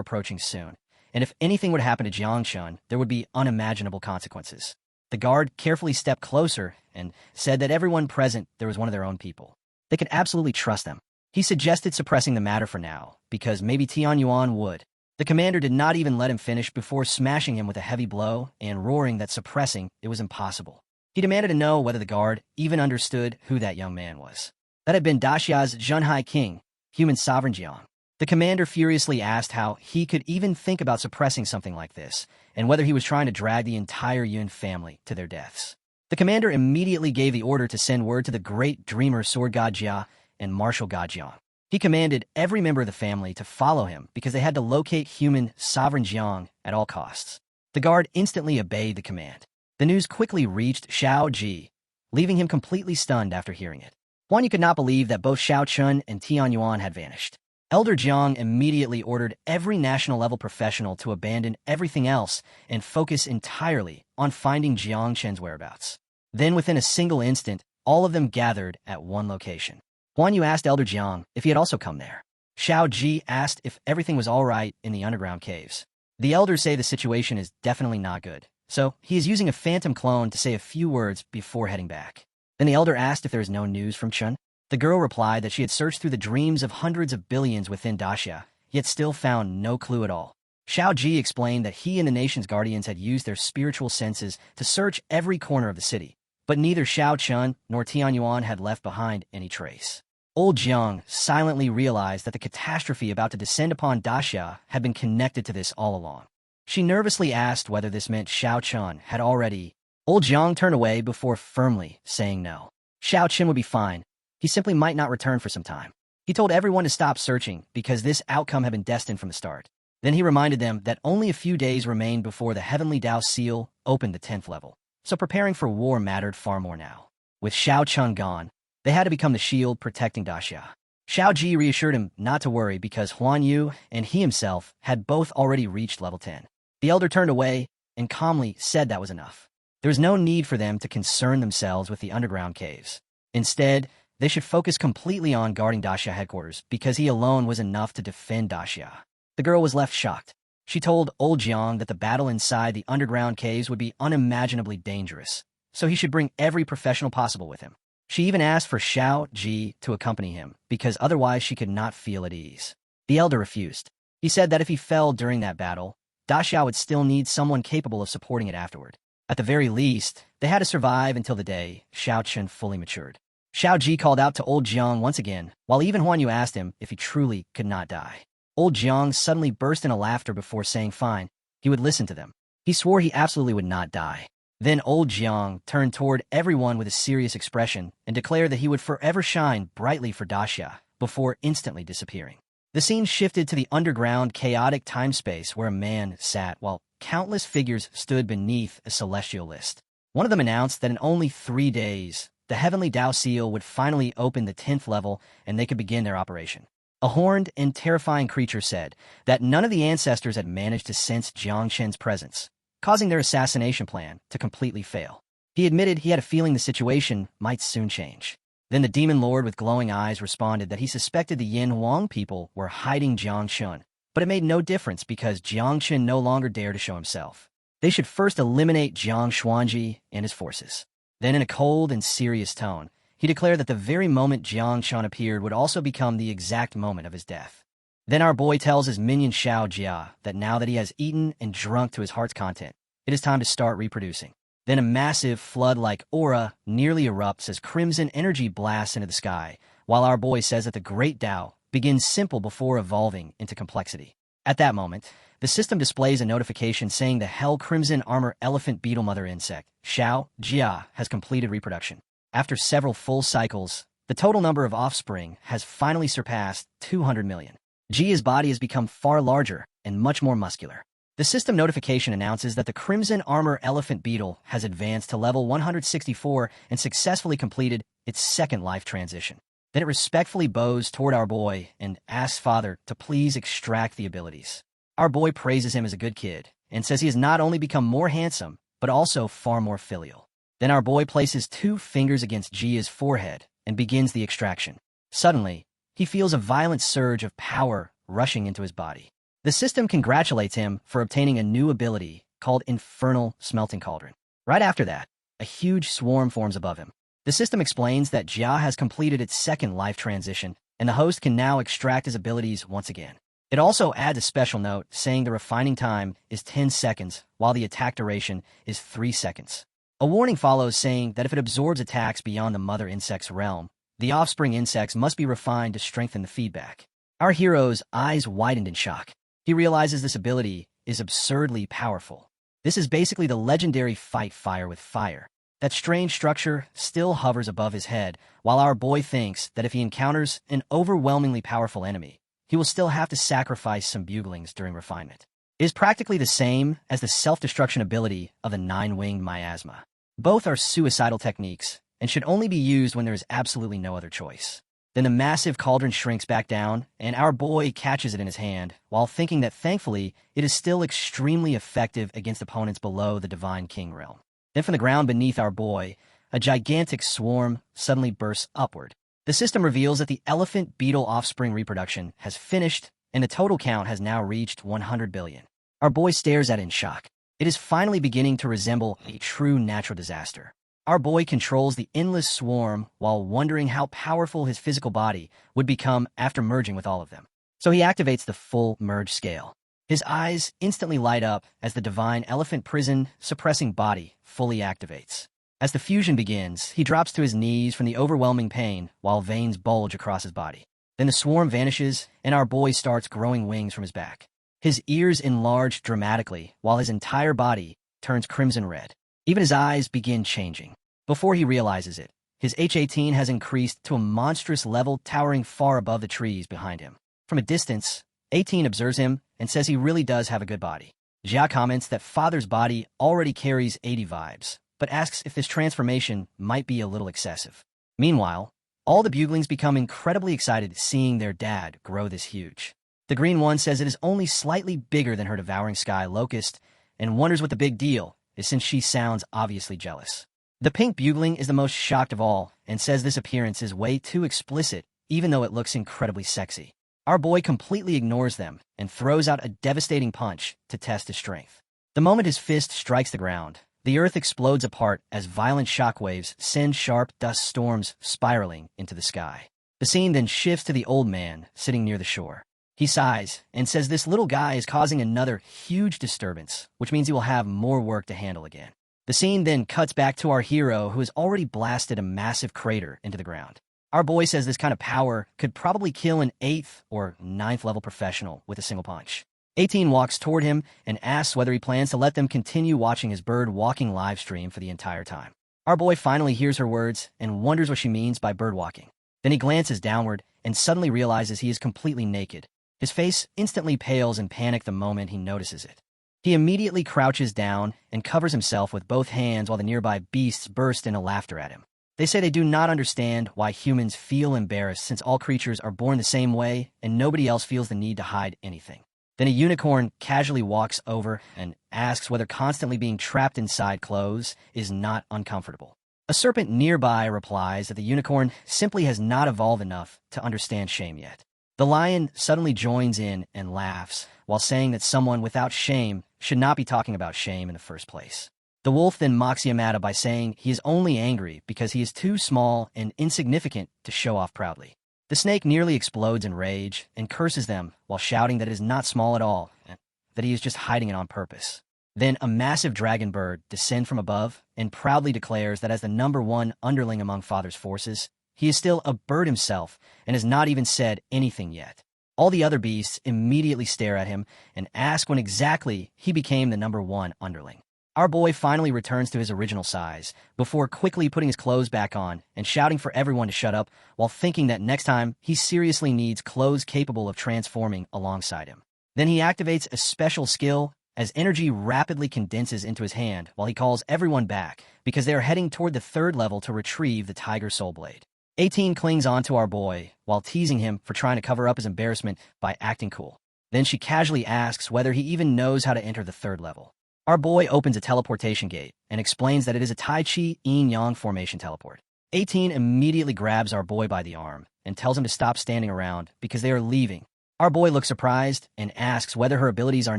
approaching soon. And if anything would happen to Jiangchun, there would be unimaginable consequences. The guard carefully stepped closer and said that everyone present there was one of their own people. They could absolutely trust them. He suggested suppressing the matter for now, because maybe Tianyuan would. The commander did not even let him finish before smashing him with a heavy blow and roaring that suppressing it was impossible. He demanded to know whether the guard even understood who that young man was. That had been Daxia's Zhenhai king, human sovereign Jiang. The commander furiously asked how he could even think about suppressing something like this, and whether he was trying to drag the entire Yun family to their deaths. The commander immediately gave the order to send word to the great dreamer sword god Jia and martial god Jiang. He commanded every member of the family to follow him because they had to locate human sovereign Jiang at all costs. The guard instantly obeyed the command. The news quickly reached Xiao Ji, leaving him completely stunned after hearing it. Huan Yu could not believe that both Xiao Chun and Tianyuan had vanished. Elder Jiang immediately ordered every national-level professional to abandon everything else and focus entirely on finding Jiang Chen's whereabouts. Then, within a single instant, all of them gathered at one location. Huan Yu asked Elder Jiang if he had also come there. Xiao Ji asked if everything was all right in the underground caves. The elders say the situation is definitely not good, so he is using a phantom clone to say a few words before heading back. Then the elder asked if there is no news from Chun. The girl replied that she had searched through the dreams of hundreds of billions within Daxia, yet still found no clue at all. Xiao Ji explained that he and the nation's guardians had used their spiritual senses to search every corner of the city, but neither Xiao Chun nor Tianyuan had left behind any trace. Old Jiang silently realized that the catastrophe about to descend upon Daxia had been connected to this all along. She nervously asked whether this meant Xiao Chun had already... Old Jiang turned away before firmly saying no. Xiao Chun would be fine. He simply might not return for some time. He told everyone to stop searching because this outcome had been destined from the start. Then he reminded them that only a few days remained before the Heavenly Dao Seal opened the 10th level, so preparing for war mattered far more now. With Xiao Chun gone, they had to become the shield protecting Daxia. Xiao Ji reassured him not to worry because Huan Yu and he himself had both already reached level 10. The elder turned away and calmly said that was enough. There was no need for them to concern themselves with the underground caves. Instead, they should focus completely on guarding Daxia headquarters because he alone was enough to defend Daxia. The girl was left shocked. She told old Jiang that the battle inside the underground caves would be unimaginably dangerous, so he should bring every professional possible with him. She even asked for Xiao Ji to accompany him because otherwise she could not feel at ease. The elder refused. He said that if he fell during that battle, Daxia would still need someone capable of supporting it afterward. At the very least, they had to survive until the day Xiao Chun fully matured. Xiao Ji called out to old Jiang once again, while even Huan Yu asked him if he truly could not die. Old Jiang suddenly burst into laughter before saying fine, he would listen to them. He swore he absolutely would not die. Then old Jiang turned toward everyone with a serious expression and declared that he would forever shine brightly for Daxia before instantly disappearing. The scene shifted to the underground, chaotic time-space where a man sat while countless figures stood beneath a celestial list. One of them announced that in only 3 days, the Heavenly Dao Seal would finally open the 10th level and they could begin their operation. A horned and terrifying creature said that none of the ancestors had managed to sense Jiang Chen's presence, causing their assassination plan to completely fail. He admitted he had a feeling the situation might soon change. Then the demon lord with glowing eyes responded that he suspected the Yin Huang people were hiding Jiang Chun, but it made no difference because Jiang Chen no longer dared to show himself. They should first eliminate Jiang Xuanji and his forces. Then in a cold and serious tone, he declared that the very moment Jiang Chen appeared would also become the exact moment of his death. Then our boy tells his minion Xiao Jia that now that he has eaten and drunk to his heart's content, it is time to start reproducing. Then a massive flood-like aura nearly erupts as crimson energy blasts into the sky, while our boy says that the great Tao begins simple before evolving into complexity. At that moment, the system displays a notification saying the Hell Crimson Armor Elephant Beetle Mother Insect, Xiao Jia, has completed reproduction. After several full cycles, the total number of offspring has finally surpassed 200 million. Jia's body has become far larger and much more muscular. The system notification announces that the Crimson Armor Elephant Beetle has advanced to level 164 and successfully completed its second life transition. Then it respectfully bows toward our boy and asks Father to please extract the abilities. Our boy praises him as a good kid and says he has not only become more handsome, but also far more filial. Then our boy places 2 fingers against Jia's forehead and begins the extraction. Suddenly, he feels a violent surge of power rushing into his body. The system congratulates him for obtaining a new ability called Infernal Smelting Cauldron. Right after that, a huge swarm forms above him. The system explains that Jia has completed its second life transition, and the host can now extract his abilities once again. It also adds a special note saying the refining time is 10 seconds, while the attack duration is 3 seconds. A warning follows saying that if it absorbs attacks beyond the mother insect's realm, the offspring insects must be refined to strengthen the feedback. Our hero's eyes widened in shock. He realizes this ability is absurdly powerful. This is basically the legendary fight fire with fire. That strange structure still hovers above his head, while our boy thinks that if he encounters an overwhelmingly powerful enemy, he will still have to sacrifice some buglings during refinement. It is practically the same as the self-destruction ability of the 9-winged miasma. Both are suicidal techniques and should only be used when there is absolutely no other choice. Then the massive cauldron shrinks back down, and our boy catches it in his hand, while thinking that thankfully it is still extremely effective against opponents below the Divine King realm. Then from the ground beneath our boy, a gigantic swarm suddenly bursts upward. The system reveals that the elephant beetle offspring reproduction has finished, and the total count has now reached 100 billion. Our boy stares at it in shock. It is finally beginning to resemble a true natural disaster. Our boy controls the endless swarm while wondering how powerful his physical body would become after merging with all of them. So he activates the full merge scale. His eyes instantly light up as the divine elephant prison suppressing body fully activates. As the fusion begins, he drops to his knees from the overwhelming pain while veins bulge across his body. Then the swarm vanishes, and our boy starts growing wings from his back. His ears enlarge dramatically, while his entire body turns crimson red. Even his eyes begin changing. Before he realizes it, his H-18 has increased to a monstrous level towering far above the trees behind him. From a distance, 18 observes him and says he really does have a good body. Jia comments that Father's body already carries 80 vibes, but asks if this transformation might be a little excessive. Meanwhile, all the buglings become incredibly excited seeing their dad grow this huge. The green one says it is only slightly bigger than her devouring sky locust and wonders what the big deal is since she sounds obviously jealous. The pink bugling is the most shocked of all and says this appearance is way too explicit even though it looks incredibly sexy. Our boy completely ignores them and throws out a devastating punch to test his strength. The moment his fist strikes the ground, the earth explodes apart as violent shockwaves send sharp dust storms spiraling into the sky. The scene then shifts to the old man sitting near the shore. He sighs and says this little guy is causing another huge disturbance, which means he will have more work to handle again. The scene then cuts back to our hero who has already blasted a massive crater into the ground. Our boy says this kind of power could probably kill an 8th or 9th level professional with a single punch. 18 walks toward him and asks whether he plans to let them continue watching his bird walking live stream for the entire time. Our boy finally hears her words and wonders what she means by bird walking. Then he glances downward and suddenly realizes he is completely naked. His face instantly pales in panic the moment he notices it. He immediately crouches down and covers himself with both hands while the nearby beasts burst into laughter at him. They say they do not understand why humans feel embarrassed since all creatures are born the same way and nobody else feels the need to hide anything. Then a unicorn casually walks over and asks whether constantly being trapped inside clothes is not uncomfortable. A serpent nearby replies that the unicorn simply has not evolved enough to understand shame yet. The lion suddenly joins in and laughs, while saying that someone without shame should not be talking about shame in the first place. The wolf then mocks Yamada by saying he is only angry because he is too small and insignificant to show off proudly. The snake nearly explodes in rage and curses them while shouting that it is not small at all, and that he is just hiding it on purpose. Then a massive dragon bird descends from above and proudly declares that as the #1 underling among Father's forces, he is still a bird himself and has not even said anything yet. All the other beasts immediately stare at him and ask when exactly he became the #1 underling. Our boy finally returns to his original size, before quickly putting his clothes back on and shouting for everyone to shut up, while thinking that next time he seriously needs clothes capable of transforming alongside him. Then he activates a special skill as energy rapidly condenses into his hand while he calls everyone back because they are heading toward the 3rd level to retrieve the Tiger Soul Blade. 18 clings onto our boy while teasing him for trying to cover up his embarrassment by acting cool. Then she casually asks whether he even knows how to enter the third level. Our boy opens a teleportation gate and explains that it is a Tai Chi Yin-Yang formation teleport. 18 immediately grabs our boy by the arm and tells him to stop standing around because they are leaving. Our boy looks surprised and asks whether her abilities are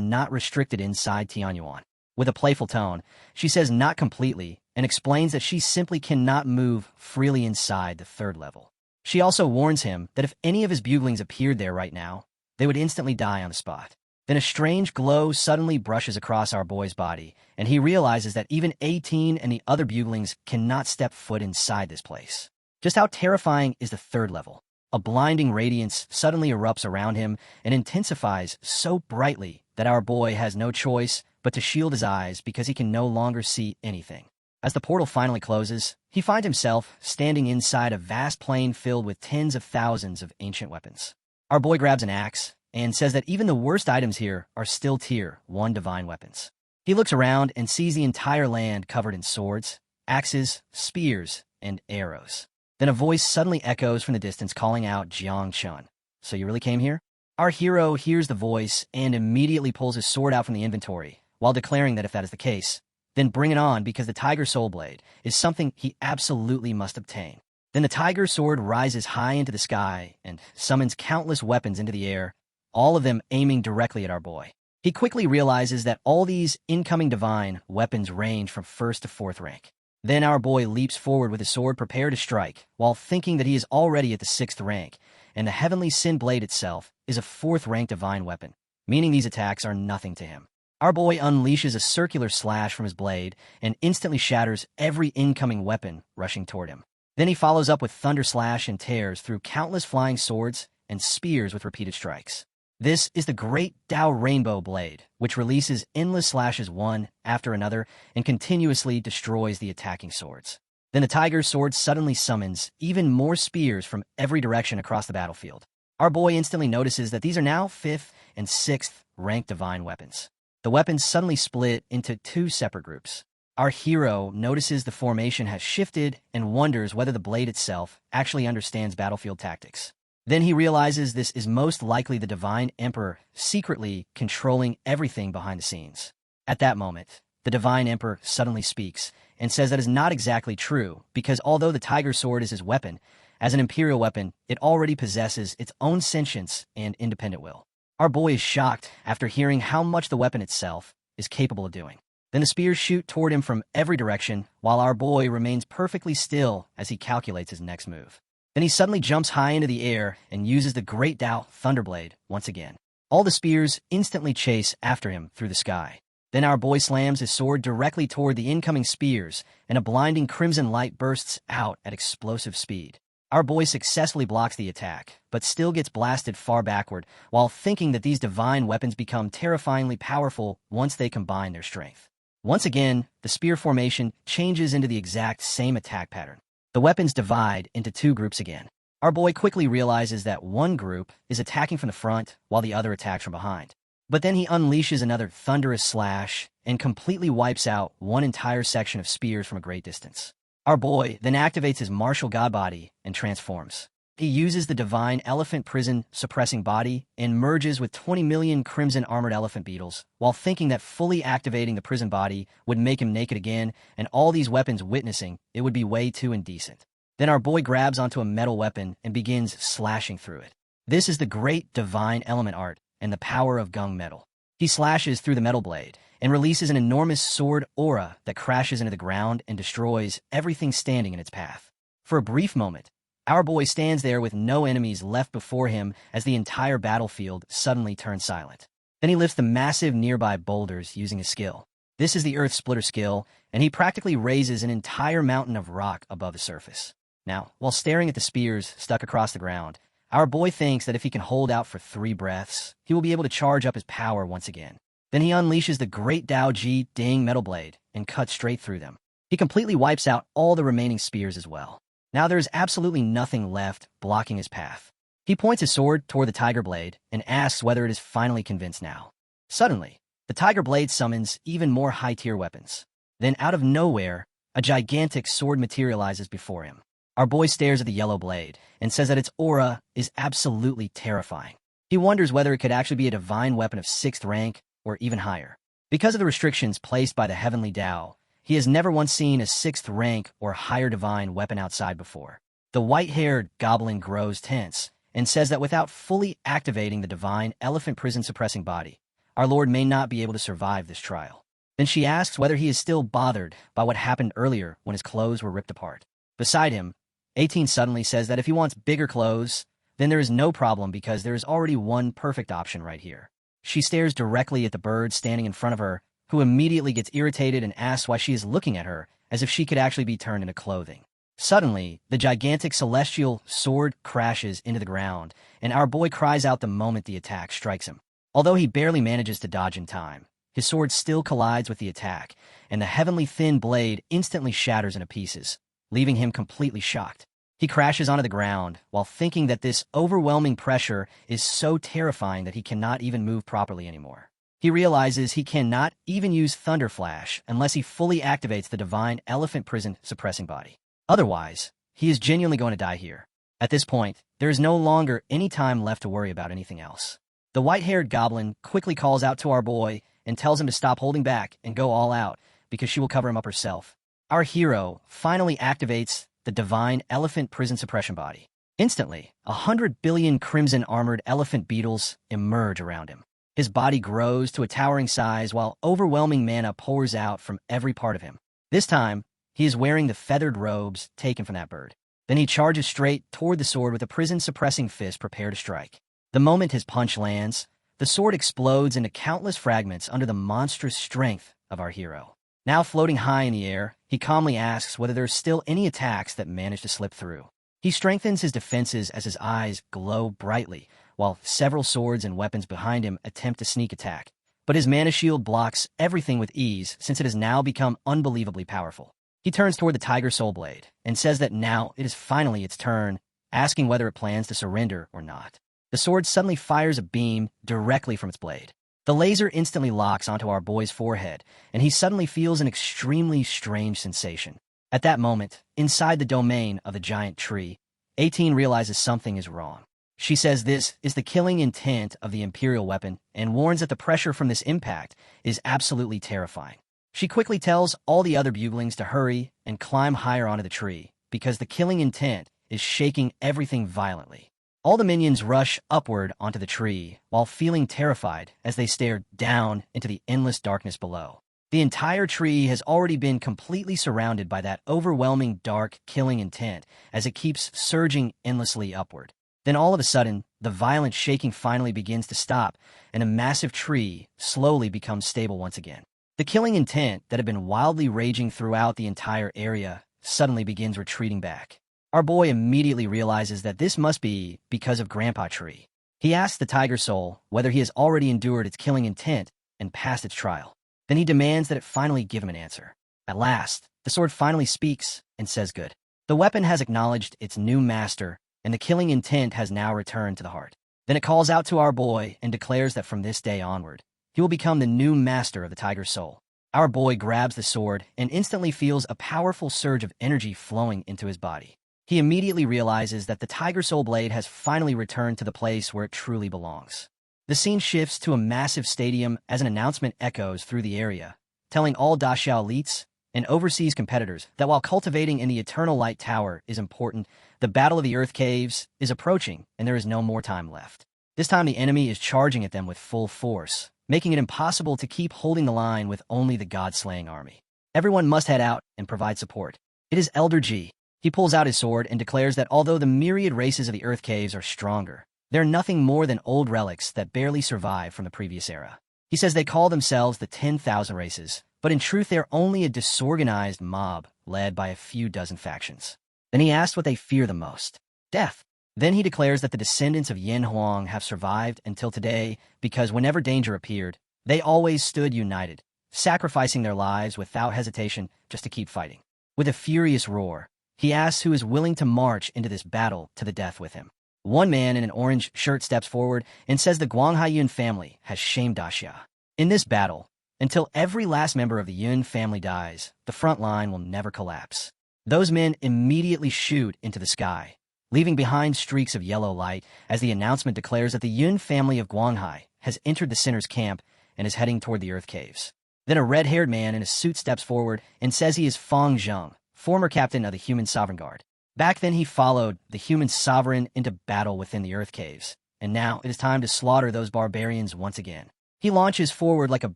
not restricted inside Tianyuan. With a playful tone, she says not completely and explains that she simply cannot move freely inside the third level. She also warns him that if any of his buglings appeared there right now, they would instantly die on the spot. Then a strange glow suddenly brushes across our boy's body, and he realizes that even 18 and the other buglings cannot step foot inside this place. Just how terrifying is the third level? A blinding radiance suddenly erupts around him and intensifies so brightly that our boy has no choice but to shield his eyes because he can no longer see anything. As the portal finally closes, he finds himself standing inside a vast plain filled with tens of thousands of ancient weapons. Our boy grabs an axe and says that even the worst items here are still Tier 1 divine weapons. He looks around and sees the entire land covered in swords, axes, spears, and arrows. Then a voice suddenly echoes from the distance calling out Jiang Chun. So you really came here? Our hero hears the voice and immediately pulls his sword out from the inventory, while declaring that if that is the case, then bring it on because the Tiger Soul Blade is something he absolutely must obtain. Then the Tiger Sword rises high into the sky and summons countless weapons into the air, all of them aiming directly at our boy. He quickly realizes that all these incoming divine weapons range from 1st to 4th rank. Then our boy leaps forward with his sword prepared to strike, while thinking that he is already at the 6th rank, and the Heavenly Sin Blade itself is a 4th rank divine weapon, meaning these attacks are nothing to him. Our boy unleashes a circular slash from his blade and instantly shatters every incoming weapon rushing toward him. Then he follows up with Thunder Slash and tears through countless flying swords and spears with repeated strikes. This is the Great Tao Rainbow Blade, which releases endless slashes one after another and continuously destroys the attacking swords. Then the Tiger Sword suddenly summons even more spears from every direction across the battlefield. Our boy instantly notices that these are now 5th and 6th ranked divine weapons. The weapons suddenly split into 2 separate groups. Our hero notices the formation has shifted and wonders whether the blade itself actually understands battlefield tactics. Then he realizes this is most likely the Divine Emperor secretly controlling everything behind the scenes. At that moment, the Divine Emperor suddenly speaks and says that is not exactly true because although the Tiger Sword is his weapon, as an Imperial weapon, it already possesses its own sentience and independent will. Our boy is shocked after hearing how much the weapon itself is capable of doing. Then the spears shoot toward him from every direction, while our boy remains perfectly still as he calculates his next move. Then he suddenly jumps high into the air and uses the Great Tao Thunderblade once again. All the spears instantly chase after him through the sky. Then our boy slams his sword directly toward the incoming spears, and a blinding crimson light bursts out at explosive speed. Our boy successfully blocks the attack, but still gets blasted far backward, while thinking that these divine weapons become terrifyingly powerful once they combine their strength. Once again, the spear formation changes into the exact same attack pattern. The weapons divide into 2 groups again. Our boy quickly realizes that one group is attacking from the front while the other attacks from behind. But then he unleashes another thunderous slash and completely wipes out one entire section of spears from a great distance. Our boy then activates his martial god body and transforms. He uses the divine elephant prison suppressing body and merges with 20 million crimson armored elephant beetles, while thinking that fully activating the prison body would make him naked again, and all these weapons witnessing it would be way too indecent. Then our boy grabs onto a metal weapon and begins slashing through it. This is the great divine element art and the power of gung metal. He slashes through the metal blade and releases an enormous sword aura that crashes into the ground and destroys everything standing in its path. For a brief moment, our boy stands there with no enemies left before him as the entire battlefield suddenly turns silent. Then he lifts the massive nearby boulders using a skill. This is the Earth Splitter skill, and he practically raises an entire mountain of rock above the surface. Now, while staring at the spears stuck across the ground, our boy thinks that if he can hold out for 3 breaths, he will be able to charge up his power once again. Then he unleashes the Great Tao Ji Ding metal blade and cuts straight through them. He completely wipes out all the remaining spears as well. Now there is absolutely nothing left blocking his path. He points his sword toward the tiger blade and asks whether it is finally convinced now. Suddenly, the tiger blade summons even more high-tier weapons. Then out of nowhere, a gigantic sword materializes before him. Our boy stares at the yellow blade and says that its aura is absolutely terrifying. He wonders whether it could actually be a divine weapon of 6th rank or even higher. Because of the restrictions placed by the heavenly Tao, he has never once seen a 6th rank or higher divine weapon outside before. The white-haired goblin grows tense and says that without fully activating the divine elephant prison suppressing body, our Lord may not be able to survive this trial. Then she asks whether he is still bothered by what happened earlier when his clothes were ripped apart. Beside him, 18 suddenly says that if he wants bigger clothes, then there is no problem because there is already one perfect option right here. She stares directly at the bird standing in front of her, who immediately gets irritated and asks why she is looking at her as if she could actually be turned into clothing. Suddenly, the gigantic celestial sword crashes into the ground, and our boy cries out the moment the attack strikes him. Although he barely manages to dodge in time, his sword still collides with the attack, and the heavenly thin blade instantly shatters into pieces, leaving him completely shocked. He crashes onto the ground while thinking that this overwhelming pressure is so terrifying that he cannot even move properly anymore. He realizes he cannot even use Thunder Flash unless he fully activates the divine elephant prison suppressing body. Otherwise, he is genuinely going to die here. At this point, there is no longer any time left to worry about anything else. The white-haired goblin quickly calls out to our boy and tells him to stop holding back and go all out because she will cover him up herself. Our hero finally activates the divine elephant prison suppression body. Instantly, 100 billion crimson-armored elephant beetles emerge around him. His body grows to a towering size while overwhelming mana pours out from every part of him. This time, he is wearing the feathered robes taken from that bird. Then he charges straight toward the sword with a prison-suppressing fist prepared to strike. The moment his punch lands, the sword explodes into countless fragments under the monstrous strength of our hero. Now floating high in the air, he calmly asks whether there are still any attacks that manage to slip through. He strengthens his defenses as his eyes glow brightly, while several swords and weapons behind him attempt to sneak attack. But his mana shield blocks everything with ease since it has now become unbelievably powerful. He turns toward the Tiger Soul Blade and says that now it is finally its turn, asking whether it plans to surrender or not. The sword suddenly fires a beam directly from its blade. The laser instantly locks onto our boy's forehead, and he suddenly feels an extremely strange sensation. At that moment, inside the domain of the giant tree, 18 realizes something is wrong. She says this is the killing intent of the Imperial weapon and warns that the pressure from this impact is absolutely terrifying. She quickly tells all the other buglings to hurry and climb higher onto the tree because the killing intent is shaking everything violently. All the minions rush upward onto the tree while feeling terrified as they stare down into the endless darkness below. The entire tree has already been completely surrounded by that overwhelming dark killing intent as it keeps surging endlessly upward. Then all of a sudden, the violent shaking finally begins to stop and a massive tree slowly becomes stable once again. The killing intent that had been wildly raging throughout the entire area suddenly begins retreating back. Our boy immediately realizes that this must be because of Grandpa Tree. He asks the Tiger Soul whether he has already endured its killing intent and passed its trial. Then he demands that it finally give him an answer. At last, the sword finally speaks and says good. The weapon has acknowledged its new master, and the killing intent has now returned to the heart. Then it calls out to our boy and declares that from this day onward, he will become the new master of the Tiger Soul. Our boy grabs the sword and instantly feels a powerful surge of energy flowing into his body. He immediately realizes that the Tiger Soul Blade has finally returned to the place where it truly belongs. The scene shifts to a massive stadium as an announcement echoes through the area, telling all Daxiao elites and overseas competitors that while cultivating in the Eternal Light Tower is important, the Battle of the Earth Caves is approaching and there is no more time left. This time the enemy is charging at them with full force, making it impossible to keep holding the line with only the God-slaying army. Everyone must head out and provide support. It is Elder G. He pulls out his sword and declares that although the myriad races of the Earth Caves are stronger, they're nothing more than old relics that barely survive from the previous era. He says they call themselves the 10,000 races, but in truth they're only a disorganized mob led by a few dozen factions. Then he asks what they fear the most. Death. Then he declares that the descendants of Yin Huang have survived until today because whenever danger appeared, they always stood united, sacrificing their lives without hesitation just to keep fighting. With a furious roar, he asks who is willing to march into this battle to the death with him. One man in an orange shirt steps forward and says the Guanghaiyun family has shamed Daxia. In this battle, until every last member of the Yun family dies, the front line will never collapse. Those men immediately shoot into the sky, leaving behind streaks of yellow light as the announcement declares that the Yun family of Guanghai has entered the sinner's camp and is heading toward the Earth Caves. Then a red-haired man in a suit steps forward and says he is Feng Zheng, former captain of the Human Sovereign Guard. Back then he followed the Human Sovereign into battle within the Earth Caves, and now it is time to slaughter those barbarians once again. He launches forward like a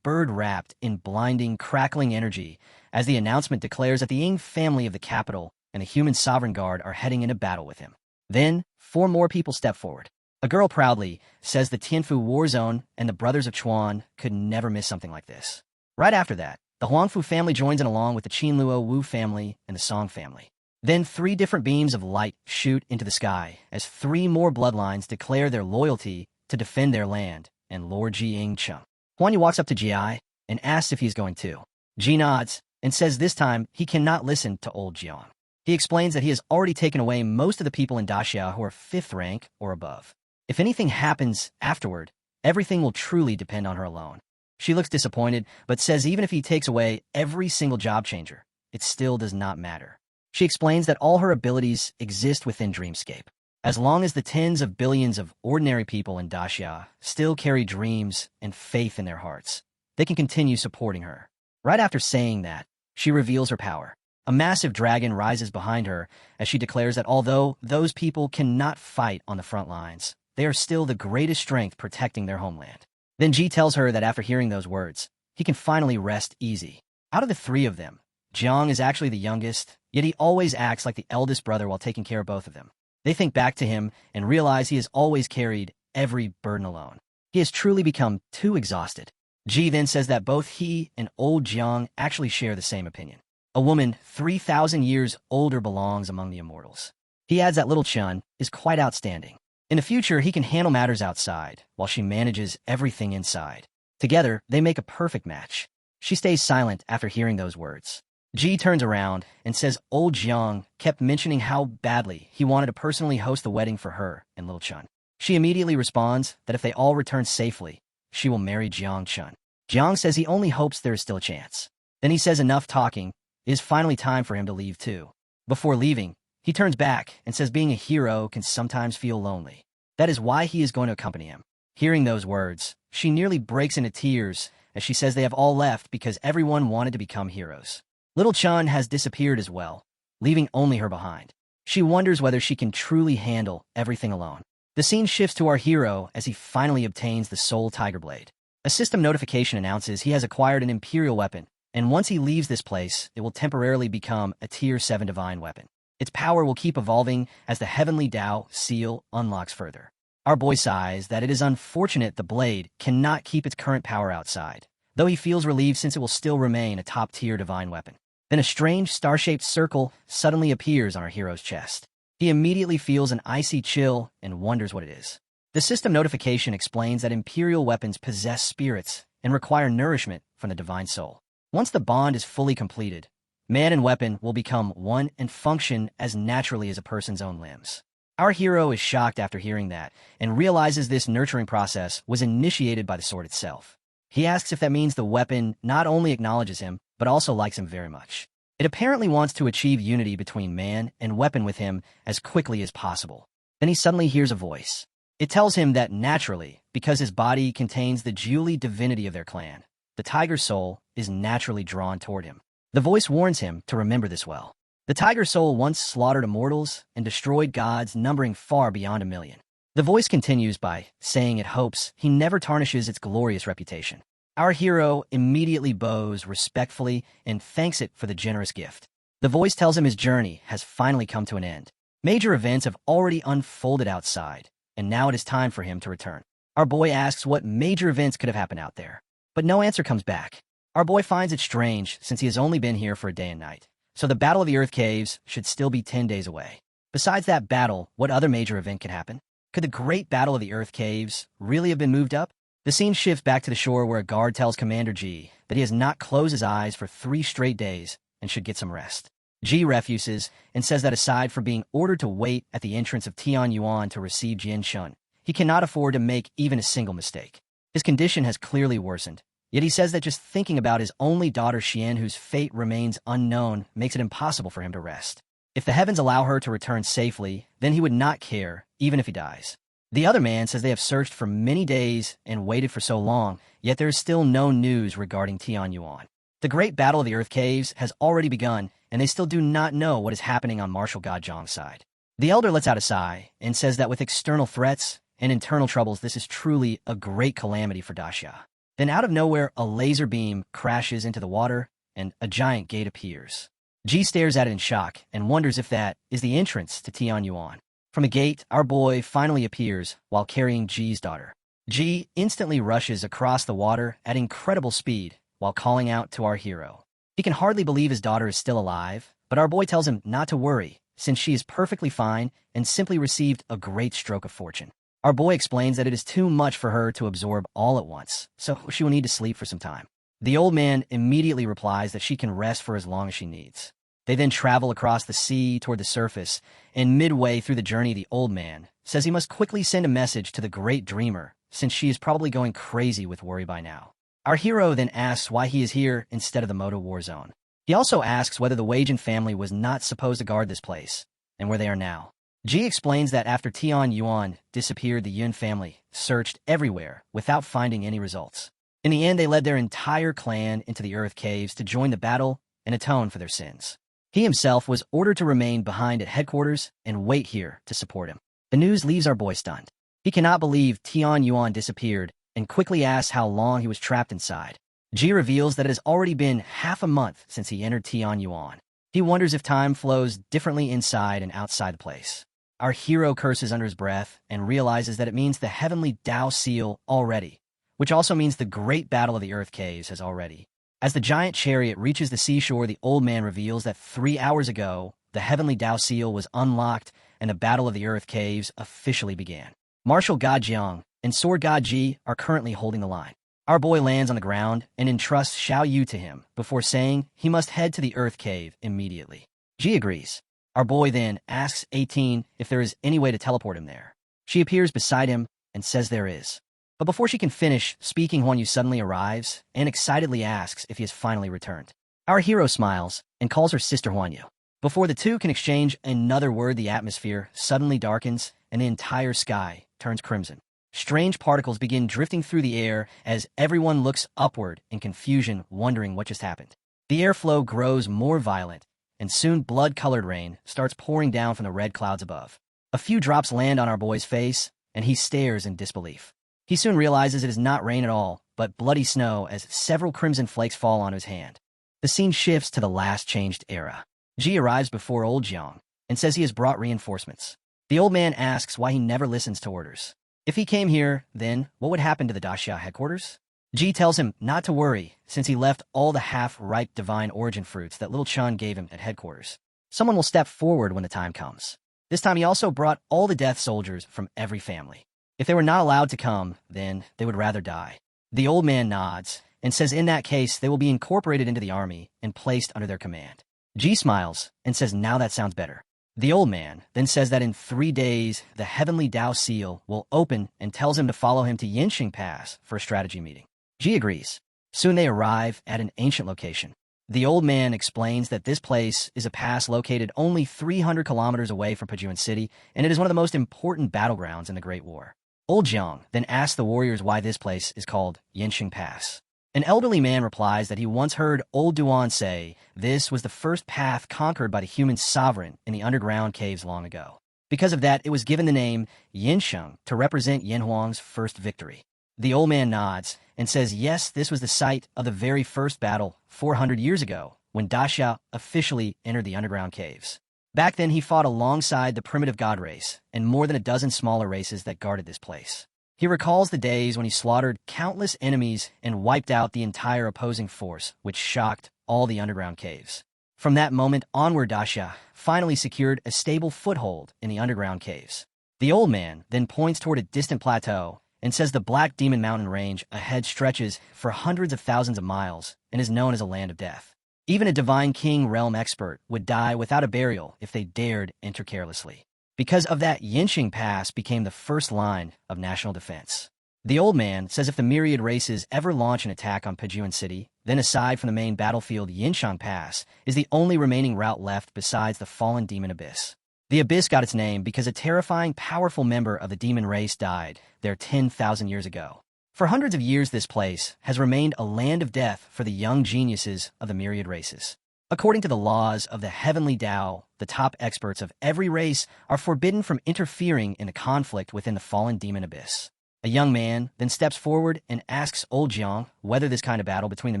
bird wrapped in blinding, crackling energy as the announcement declares that the Ying family of the capital and the Human Sovereign Guard are heading into battle with him. Then, 4 more people step forward. A girl proudly says the Tianfu War Zone and the Brothers of Chuan could never miss something like this. Right after that, the Huangfu family joins in along with the Qinluo Wu family and the Song family. Then 3 different beams of light shoot into the sky as 3 more bloodlines declare their loyalty to defend their land and Lord Ji Ying-chung. Huan Yu walks up to Ji and asks if he's going too. Ji nods and says this time he cannot listen to old Jiang. He explains that he has already taken away most of the people in Daxia who are 5th rank or above. If anything happens afterward, everything will truly depend on her alone. She looks disappointed, but says even if he takes away every single job changer, it still does not matter. She explains that all her abilities exist within Dreamscape. As long as the tens of billions of ordinary people in Daxia still carry dreams and faith in their hearts, they can continue supporting her. Right after saying that, she reveals her power. A massive dragon rises behind her as she declares that although those people cannot fight on the front lines, they are still the greatest strength protecting their homeland. Then Ji tells her that after hearing those words, he can finally rest easy. Out of the 3 of them, Jiang is actually the youngest, yet he always acts like the eldest brother while taking care of both of them. They think back to him and realize he has always carried every burden alone. He has truly become too exhausted. Ji then says that both he and old Jiang actually share the same opinion. A woman 3,000 years older belongs among the immortals. He adds that little Chun is quite outstanding. In the future, he can handle matters outside, while she manages everything inside. Together, they make a perfect match. She stays silent after hearing those words. Ji turns around and says old Jiang kept mentioning how badly he wanted to personally host the wedding for her and little Chun. She immediately responds that if they all return safely, she will marry Jiang Chun. Jiang says he only hopes there is still a chance. Then he says enough talking, it is finally time for him to leave too. Before leaving, he turns back and says being a hero can sometimes feel lonely. That is why he is going to accompany him. Hearing those words, she nearly breaks into tears as she says they have all left because everyone wanted to become heroes. Little Chun has disappeared as well, leaving only her behind. She wonders whether she can truly handle everything alone. The scene shifts to our hero as he finally obtains the Soul Tiger Blade. A system notification announces he has acquired an Imperial weapon, and once he leaves this place, it will temporarily become a Tier 7 Divine weapon. Its power will keep evolving as the Heavenly Tao seal unlocks further. Our boy sighs that it is unfortunate the blade cannot keep its current power outside, though he feels relieved since it will still remain a top-tier divine weapon. Then a strange star-shaped circle suddenly appears on our hero's chest. He immediately feels an icy chill and wonders what it is. The system notification explains that Imperial weapons possess spirits and require nourishment from the divine soul. Once the bond is fully completed, man and weapon will become one and function as naturally as a person's own limbs. Our hero is shocked after hearing that and realizes this nurturing process was initiated by the sword itself. He asks if that means the weapon not only acknowledges him, but also likes him very much. It apparently wants to achieve unity between man and weapon with him as quickly as possible. Then he suddenly hears a voice. It tells him that naturally, because his body contains the Julie divinity of their clan, the tiger soul is naturally drawn toward him. The voice warns him to remember this well. The tiger soul once slaughtered immortals and destroyed gods numbering far beyond 1,000,000. The voice continues by saying it hopes he never tarnishes its glorious reputation. Our hero immediately bows respectfully and thanks it for the generous gift. The voice tells him his journey has finally come to an end. Major events have already unfolded outside, and now it is time for him to return. Our boy asks what major events could have happened out there, but no answer comes back. Our boy finds it strange since he has only been here for a day and night, so the Battle of the Earth Caves should still be 10 days away. Besides that battle, what other major event could happen? Could the Great Battle of the Earth Caves really have been moved up? The scene shifts back to the shore where a guard tells Commander G that he has not closed his eyes for 3 straight days and should get some rest. G refuses and says that aside from being ordered to wait at the entrance of Tian Yuan to receive Jian Shun, he cannot afford to make even a single mistake. His condition has clearly worsened, Yet he says that just thinking about his only daughter Xian, whose fate remains unknown, makes it impossible for him to rest. If the heavens allow her to return safely, then he would not care, even if he dies. The other man says they have searched for many days and waited for so long, yet there is still no news regarding Tian Yuan. The great battle of the Earth Caves has already begun, and they still do not know what is happening on Martial God Zhang's side. The elder lets out a sigh and says that with external threats and internal troubles, this is truly a great calamity for Daxia. Then out of nowhere, a laser beam crashes into the water, and a giant gate appears. Ji stares at it in shock and wonders if that is the entrance to Tian Yuan. From the gate, our boy finally appears while carrying Ji's daughter. Ji instantly rushes across the water at incredible speed while calling out to our hero. He can hardly believe his daughter is still alive, but our boy tells him not to worry, since she is perfectly fine and simply received a great stroke of fortune. Our boy explains that it is too much for her to absorb all at once, so she will need to sleep for some time. The old man immediately replies that she can rest for as long as she needs. They then travel across the sea toward the surface, and midway through the journey, the old man says he must quickly send a message to the great dreamer, since she is probably going crazy with worry by now. Our hero then asks why he is here instead of the Moto War Zone. He also asks whether the Weijin family was not supposed to guard this place, and where they are now. Ji explains that after Tian Yuan disappeared, the Yun family searched everywhere without finding any results. In the end, they led their entire clan into the Earth Caves to join the battle and atone for their sins. He himself was ordered to remain behind at headquarters and wait here to support him. The news leaves our boy stunned. He cannot believe Tian Yuan disappeared and quickly asks how long he was trapped inside. Ji reveals that it has already been half a month since he entered Tian Yuan. He wonders if time flows differently inside and outside the place. Our hero curses under his breath and realizes that it means the heavenly Dao seal already, which also means the great battle of the Earth Caves has already. As the giant chariot reaches the seashore, the old man reveals that 3 hours ago, the heavenly Dao seal was unlocked and the battle of the Earth Caves officially began. Martial God Jiang and Sword God Ji are currently holding the line. Our boy lands on the ground and entrusts Xiao Yu to him before saying he must head to the Earth Cave immediately. Ji agrees. Our boy then asks 18 if there is any way to teleport him there. She appears beside him and says there is. But before she can finish speaking, Huan Yu suddenly arrives and excitedly asks if he has finally returned. Our hero smiles and calls her sister Huan Yu. Before the two can exchange another word, the atmosphere suddenly darkens and the entire sky turns crimson. Strange particles begin drifting through the air as everyone looks upward in confusion, wondering what just happened. The airflow grows more violent, and soon blood-colored rain starts pouring down from the red clouds above. A few drops land on our boy's face, and he stares in disbelief. He soon realizes it is not rain at all, but bloody snow as several crimson flakes fall on his hand. The scene shifts to the last changed era. Ji arrives before old Jiang and says he has brought reinforcements. The old man asks why he never listens to orders. If he came here, then what would happen to the Daxia headquarters? Ji tells him not to worry, since he left all the half-ripe divine origin fruits that little Chun gave him at headquarters. Someone will step forward when the time comes. This time he also brought all the death soldiers from every family. If they were not allowed to come, then they would rather die. The old man nods and says in that case they will be incorporated into the army and placed under their command. Ji smiles and says now that sounds better. The old man then says that in 3 days the heavenly Dao seal will open and tells him to follow him to Yanxing Pass for a strategy meeting. Ji agrees. Soon they arrive at an ancient location. The old man explains that this place is a pass located only 300 kilometers away from Pajuan City, and it is one of the most important battlegrounds in the Great War. Old Jiang then asks the warriors why this place is called Yanxing Pass. An elderly man replies that he once heard old Duan say this was the first path conquered by the human sovereign in the underground caves long ago. Because of that, it was given the name Yansheng to represent Yan Huang's first victory. The old man nods and says yes, this was the site of the very first battle 400 years ago, when Daxia officially entered the underground caves. Back then, he fought alongside the primitive god race and more than a dozen smaller races that guarded this place. He recalls the days when he slaughtered countless enemies and wiped out the entire opposing force, which shocked all the underground caves. From that moment onward, Daxia finally secured a stable foothold in the underground caves. The old man then points toward a distant plateau and says the Black Demon Mountain range ahead stretches for hundreds of thousands of miles and is known as a land of death. Even a Divine King realm expert would die without a burial if they dared enter carelessly. Because of that, Yanxing Pass became the first line of national defense. The old man says if the myriad races ever launch an attack on Pajuan City, then aside from the main battlefield, Yinshang Pass is the only remaining route left besides the fallen demon Abyss. The Abyss got its name because a terrifying, powerful member of the demon race died there 10,000 years ago. For hundreds of years, this place has remained a land of death for the young geniuses of the myriad races. According to the laws of the heavenly Tao, the top experts of every race are forbidden from interfering in the conflict within the fallen demon Abyss. A young man then steps forward and asks old Jiang whether this kind of battle between the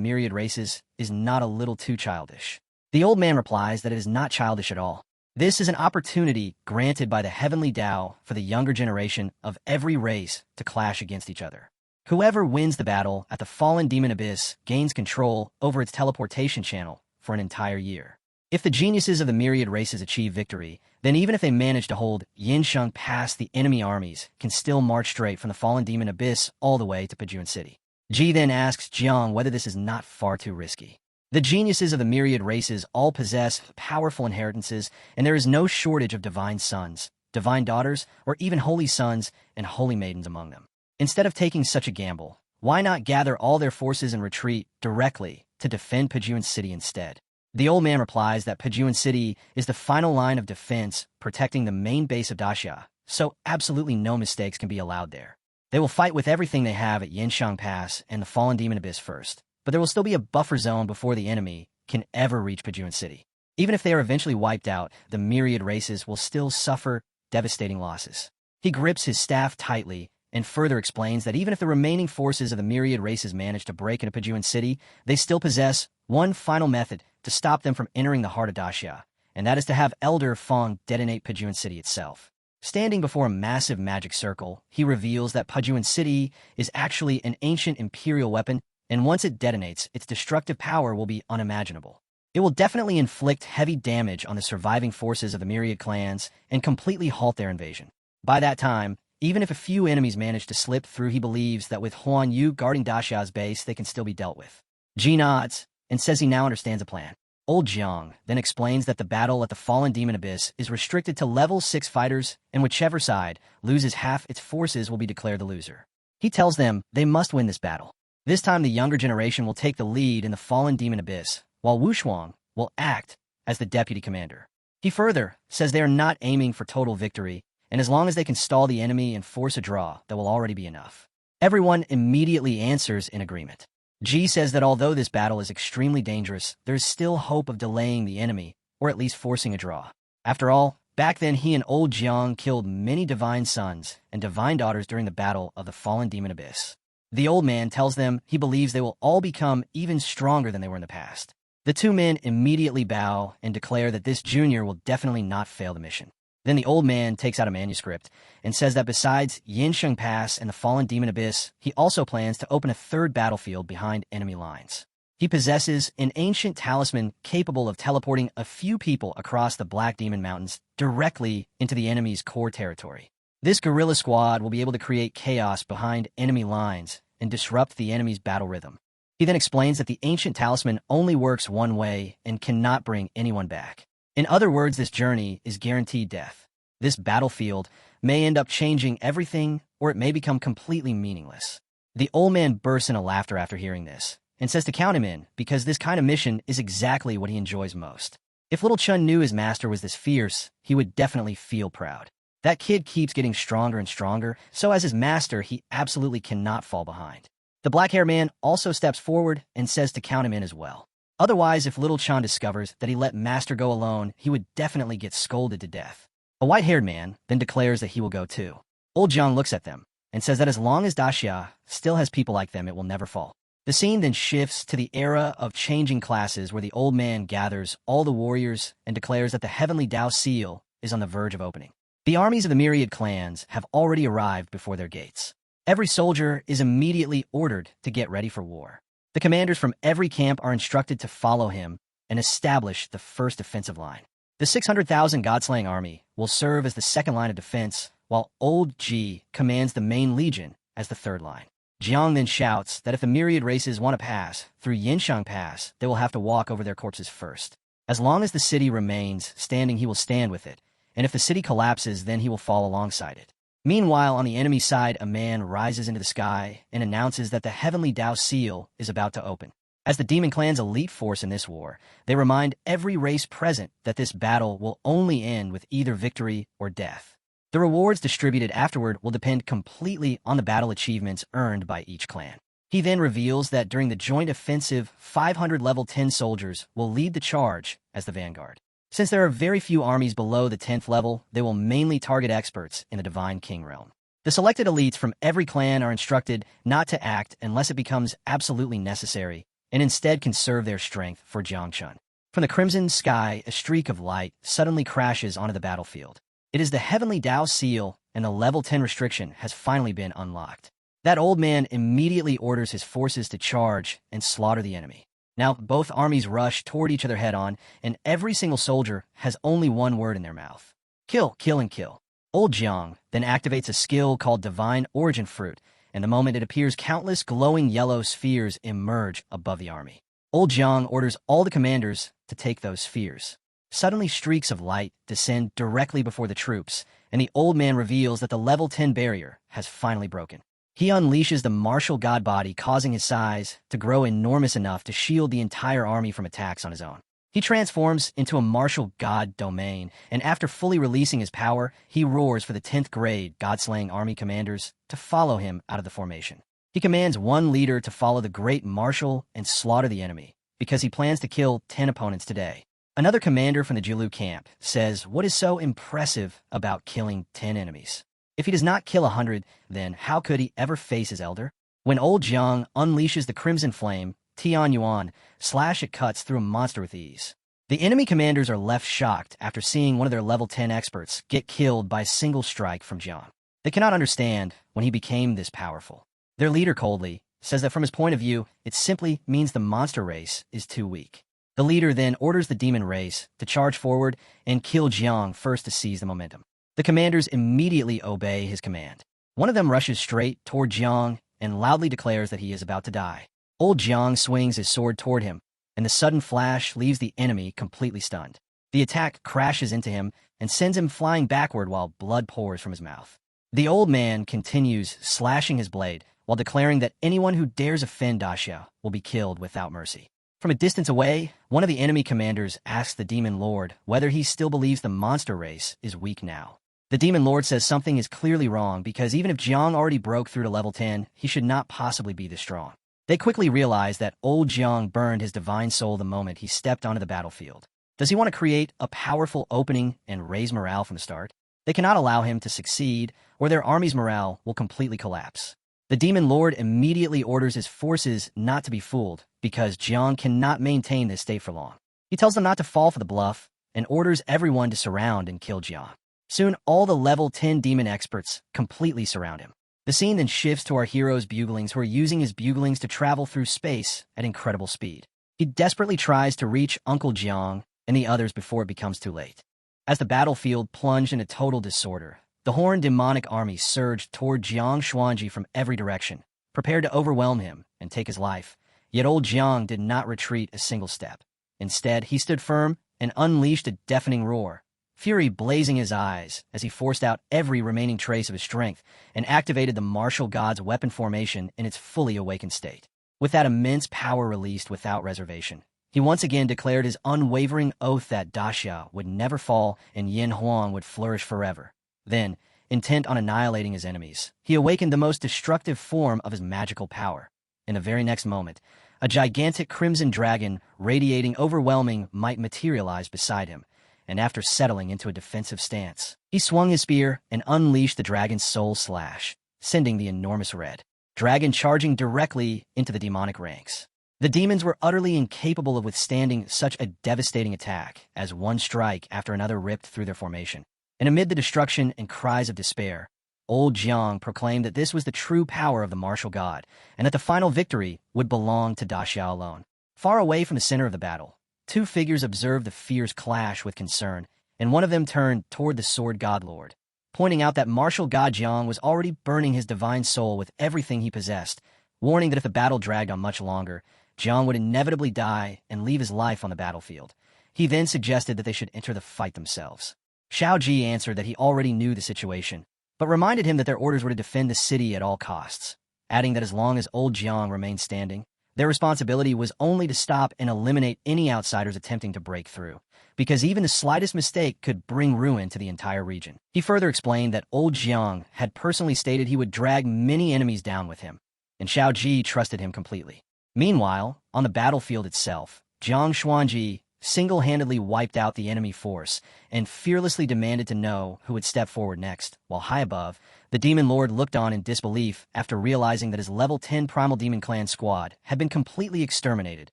myriad races is not a little too childish. The old man replies that it is not childish at all. This is an opportunity granted by the heavenly Tao for the younger generation of every race to clash against each other. Whoever wins the battle at the fallen demon Abyss gains control over its teleportation channel for an entire year. If the geniuses of the myriad races achieve victory, then even if they manage to hold Yinsheng past the enemy armies, can still march straight from the fallen demon Abyss all the way to Pajuan City. Ji then asks Jiang whether this is not far too risky. The geniuses of the myriad races all possess powerful inheritances, and there is no shortage of divine sons, divine daughters, or even holy sons and holy maidens among them. Instead of taking such a gamble, why not gather all their forces and retreat directly to defend Pajuan City instead? The old man replies that Pajuan City is the final line of defense protecting the main base of Daxia, so absolutely no mistakes can be allowed there. They will fight with everything they have at Yinshang Pass and the Fallen Demon Abyss first, but there will still be a buffer zone before the enemy can ever reach Pajuan City. Even if they are eventually wiped out, the myriad races will still suffer devastating losses. He grips his staff tightly and further explains that even if the remaining forces of the myriad races manage to break into Pajuan City, they still possess one final method to stop them from entering the heart of Daxia, and that is to have Elder Fong detonate Pajuan City itself. Standing before a massive magic circle, he reveals that Pajuan City is actually an ancient imperial weapon, and once it detonates, its destructive power will be unimaginable. It will definitely inflict heavy damage on the surviving forces of the myriad clans and completely halt their invasion. By that time, even if a few enemies manage to slip through, he believes that with Huan Yu guarding Daxia's base, they can still be dealt with. Ji nods and says he now understands the plan. Old Jiang then explains that the battle at the Fallen Demon Abyss is restricted to level 6 fighters, and whichever side loses half its forces will be declared the loser. He tells them they must win this battle. This time the younger generation will take the lead in the Fallen Demon Abyss, while Wu Shuang will act as the deputy commander. He further says they are not aiming for total victory, and as long as they can stall the enemy and force a draw, that will already be enough. Everyone immediately answers in agreement. Ji says that although this battle is extremely dangerous, there is still hope of delaying the enemy, or at least forcing a draw. After all, back then he and old Jiang killed many divine sons and divine daughters during the battle of the Fallen Demon Abyss. The old man tells them he believes they will all become even stronger than they were in the past. The two men immediately bow and declare that this junior will definitely not fail the mission. Then the old man takes out a manuscript and says that besides Yinsheng Pass and the Fallen Demon Abyss, he also plans to open a third battlefield behind enemy lines. He possesses an ancient talisman capable of teleporting a few people across the Black Demon Mountains directly into the enemy's core territory. This guerrilla squad will be able to create chaos behind enemy lines and disrupt the enemy's battle rhythm. He then explains that the ancient talisman only works one way and cannot bring anyone back. In other words, this journey is guaranteed death. This battlefield may end up changing everything, or it may become completely meaningless. The old man bursts into laughter after hearing this, and says to count him in, because this kind of mission is exactly what he enjoys most. If little Chun knew his master was this fierce, he would definitely feel proud. That kid keeps getting stronger and stronger, so as his master, he absolutely cannot fall behind. The black-haired man also steps forward and says to count him in as well. Otherwise, if little Chan discovers that he let Master go alone, he would definitely get scolded to death. A white-haired man then declares that he will go too. Old Jiang looks at them and says that as long as Daxia still has people like them, it will never fall. The scene then shifts to the era of changing classes where the old man gathers all the warriors and declares that the Heavenly Tao Seal is on the verge of opening. The armies of the myriad clans have already arrived before their gates. Every soldier is immediately ordered to get ready for war. The commanders from every camp are instructed to follow him and establish the first defensive line. The 600,000 God-slaying army will serve as the second line of defense, while Old Ji commands the main legion as the third line. Jiang then shouts that if the myriad races want to pass through Yinshang Pass, they will have to walk over their corpses first. As long as the city remains standing, he will stand with it, and if the city collapses, then he will fall alongside it. Meanwhile, on the enemy side, a man rises into the sky and announces that the heavenly Dao seal is about to open. As the Demon Clan's elite force in this war, they remind every race present that this battle will only end with either victory or death. The rewards distributed afterward will depend completely on the battle achievements earned by each clan. He then reveals that during the joint offensive, 500 level 10 soldiers will lead the charge as the vanguard. Since there are very few armies below the 10th level, they will mainly target experts in the Divine King realm. The selected elites from every clan are instructed not to act unless it becomes absolutely necessary, and instead conserve their strength for Jiangchun. From the crimson sky, a streak of light suddenly crashes onto the battlefield. It is the heavenly Dao seal, and the level 10 restriction has finally been unlocked. That old man immediately orders his forces to charge and slaughter the enemy. Now, both armies rush toward each other head-on, and every single soldier has only one word in their mouth. Kill, kill, and kill. Old Jiang then activates a skill called Divine Origin Fruit, and the moment it appears, countless glowing yellow spheres emerge above the army. Old Jiang orders all the commanders to take those spheres. Suddenly, streaks of light descend directly before the troops, and the old man reveals that the level 10 barrier has finally broken. He unleashes the martial god body, causing his size to grow enormous enough to shield the entire army from attacks on his own. He transforms into a martial god domain, and after fully releasing his power, he roars for the 10th grade god-slaying army commanders to follow him out of the formation. He commands one leader to follow the great marshal and slaughter the enemy, because he plans to kill 10 opponents today. Another commander from the Jilu camp says, "What is so impressive about killing 10 enemies? If he does not kill 100, then how could he ever face his elder?" When old Jiang unleashes the Crimson Flame, Tian Yuan it cuts through a monster with ease. The enemy commanders are left shocked after seeing one of their level 10 experts get killed by a single strike from Jiang. They cannot understand when he became this powerful. Their leader coldly says that from his point of view, it simply means the monster race is too weak. The leader then orders the demon race to charge forward and kill Jiang first to seize the momentum. The commanders immediately obey his command. One of them rushes straight toward Jiang and loudly declares that he is about to die. Old Jiang swings his sword toward him, and the sudden flash leaves the enemy completely stunned. The attack crashes into him and sends him flying backward while blood pours from his mouth. The old man continues slashing his blade while declaring that anyone who dares offend Daxia will be killed without mercy. From a distance away, one of the enemy commanders asks the Demon Lord whether he still believes the monster race is weak now. The Demon Lord says something is clearly wrong because even if Jiang already broke through to level 10, he should not possibly be this strong. They quickly realize that old Jiang burned his divine soul the moment he stepped onto the battlefield. Does he want to create a powerful opening and raise morale from the start? They cannot allow him to succeed, or their army's morale will completely collapse. The Demon Lord immediately orders his forces not to be fooled, because Jiang cannot maintain this state for long. He tells them not to fall for the bluff, and orders everyone to surround and kill Jiang. Soon, all the level 10 demon experts completely surround him. The scene then shifts to our hero's buglings, who are using his buglings to travel through space at incredible speed. He desperately tries to reach Uncle Jiang and the others before it becomes too late. As the battlefield plunged into total disorder, the horned demonic army surged toward Jiang Xuanji from every direction, prepared to overwhelm him and take his life. Yet old Jiang did not retreat a single step. Instead, he stood firm and unleashed a deafening roar, fury blazing his eyes as he forced out every remaining trace of his strength and activated the martial god's weapon formation in its fully awakened state. With that immense power released without reservation, he once again declared his unwavering oath that Daxia would never fall and Yin Huang would flourish forever. Then, intent on annihilating his enemies, he awakened the most destructive form of his magical power. In the very next moment, a gigantic crimson dragon radiating overwhelming might materialize beside him, and after settling into a defensive stance, he swung his spear and unleashed the dragon's soul slash, sending the enormous red dragon charging directly into the demonic ranks. The demons were utterly incapable of withstanding such a devastating attack, as one strike after another ripped through their formation. And amid the destruction and cries of despair, old Jiang proclaimed that this was the true power of the martial god, and that the final victory would belong to Daxia alone. Far away from the center of the battle, two figures observed the fierce clash with concern, and one of them turned toward the sword god lord, pointing out that martial god Jiang was already burning his divine soul with everything he possessed, warning that if the battle dragged on much longer, Jiang would inevitably die and leave his life on the battlefield. He then suggested that they should enter the fight themselves. Xiao Ji answered that he already knew the situation, but reminded him that their orders were to defend the city at all costs, adding that as long as old Jiang remained standing, their responsibility was only to stop and eliminate any outsiders attempting to break through, because even the slightest mistake could bring ruin to the entire region. He further explained that old Jiang had personally stated he would drag many enemies down with him, and Xiao Ji trusted him completely. Meanwhile, on the battlefield itself, Jiang Xuanji single-handedly wiped out the enemy force and fearlessly demanded to know who would step forward next, while high above, the Demon Lord looked on in disbelief after realizing that his level 10 Primal Demon Clan squad had been completely exterminated,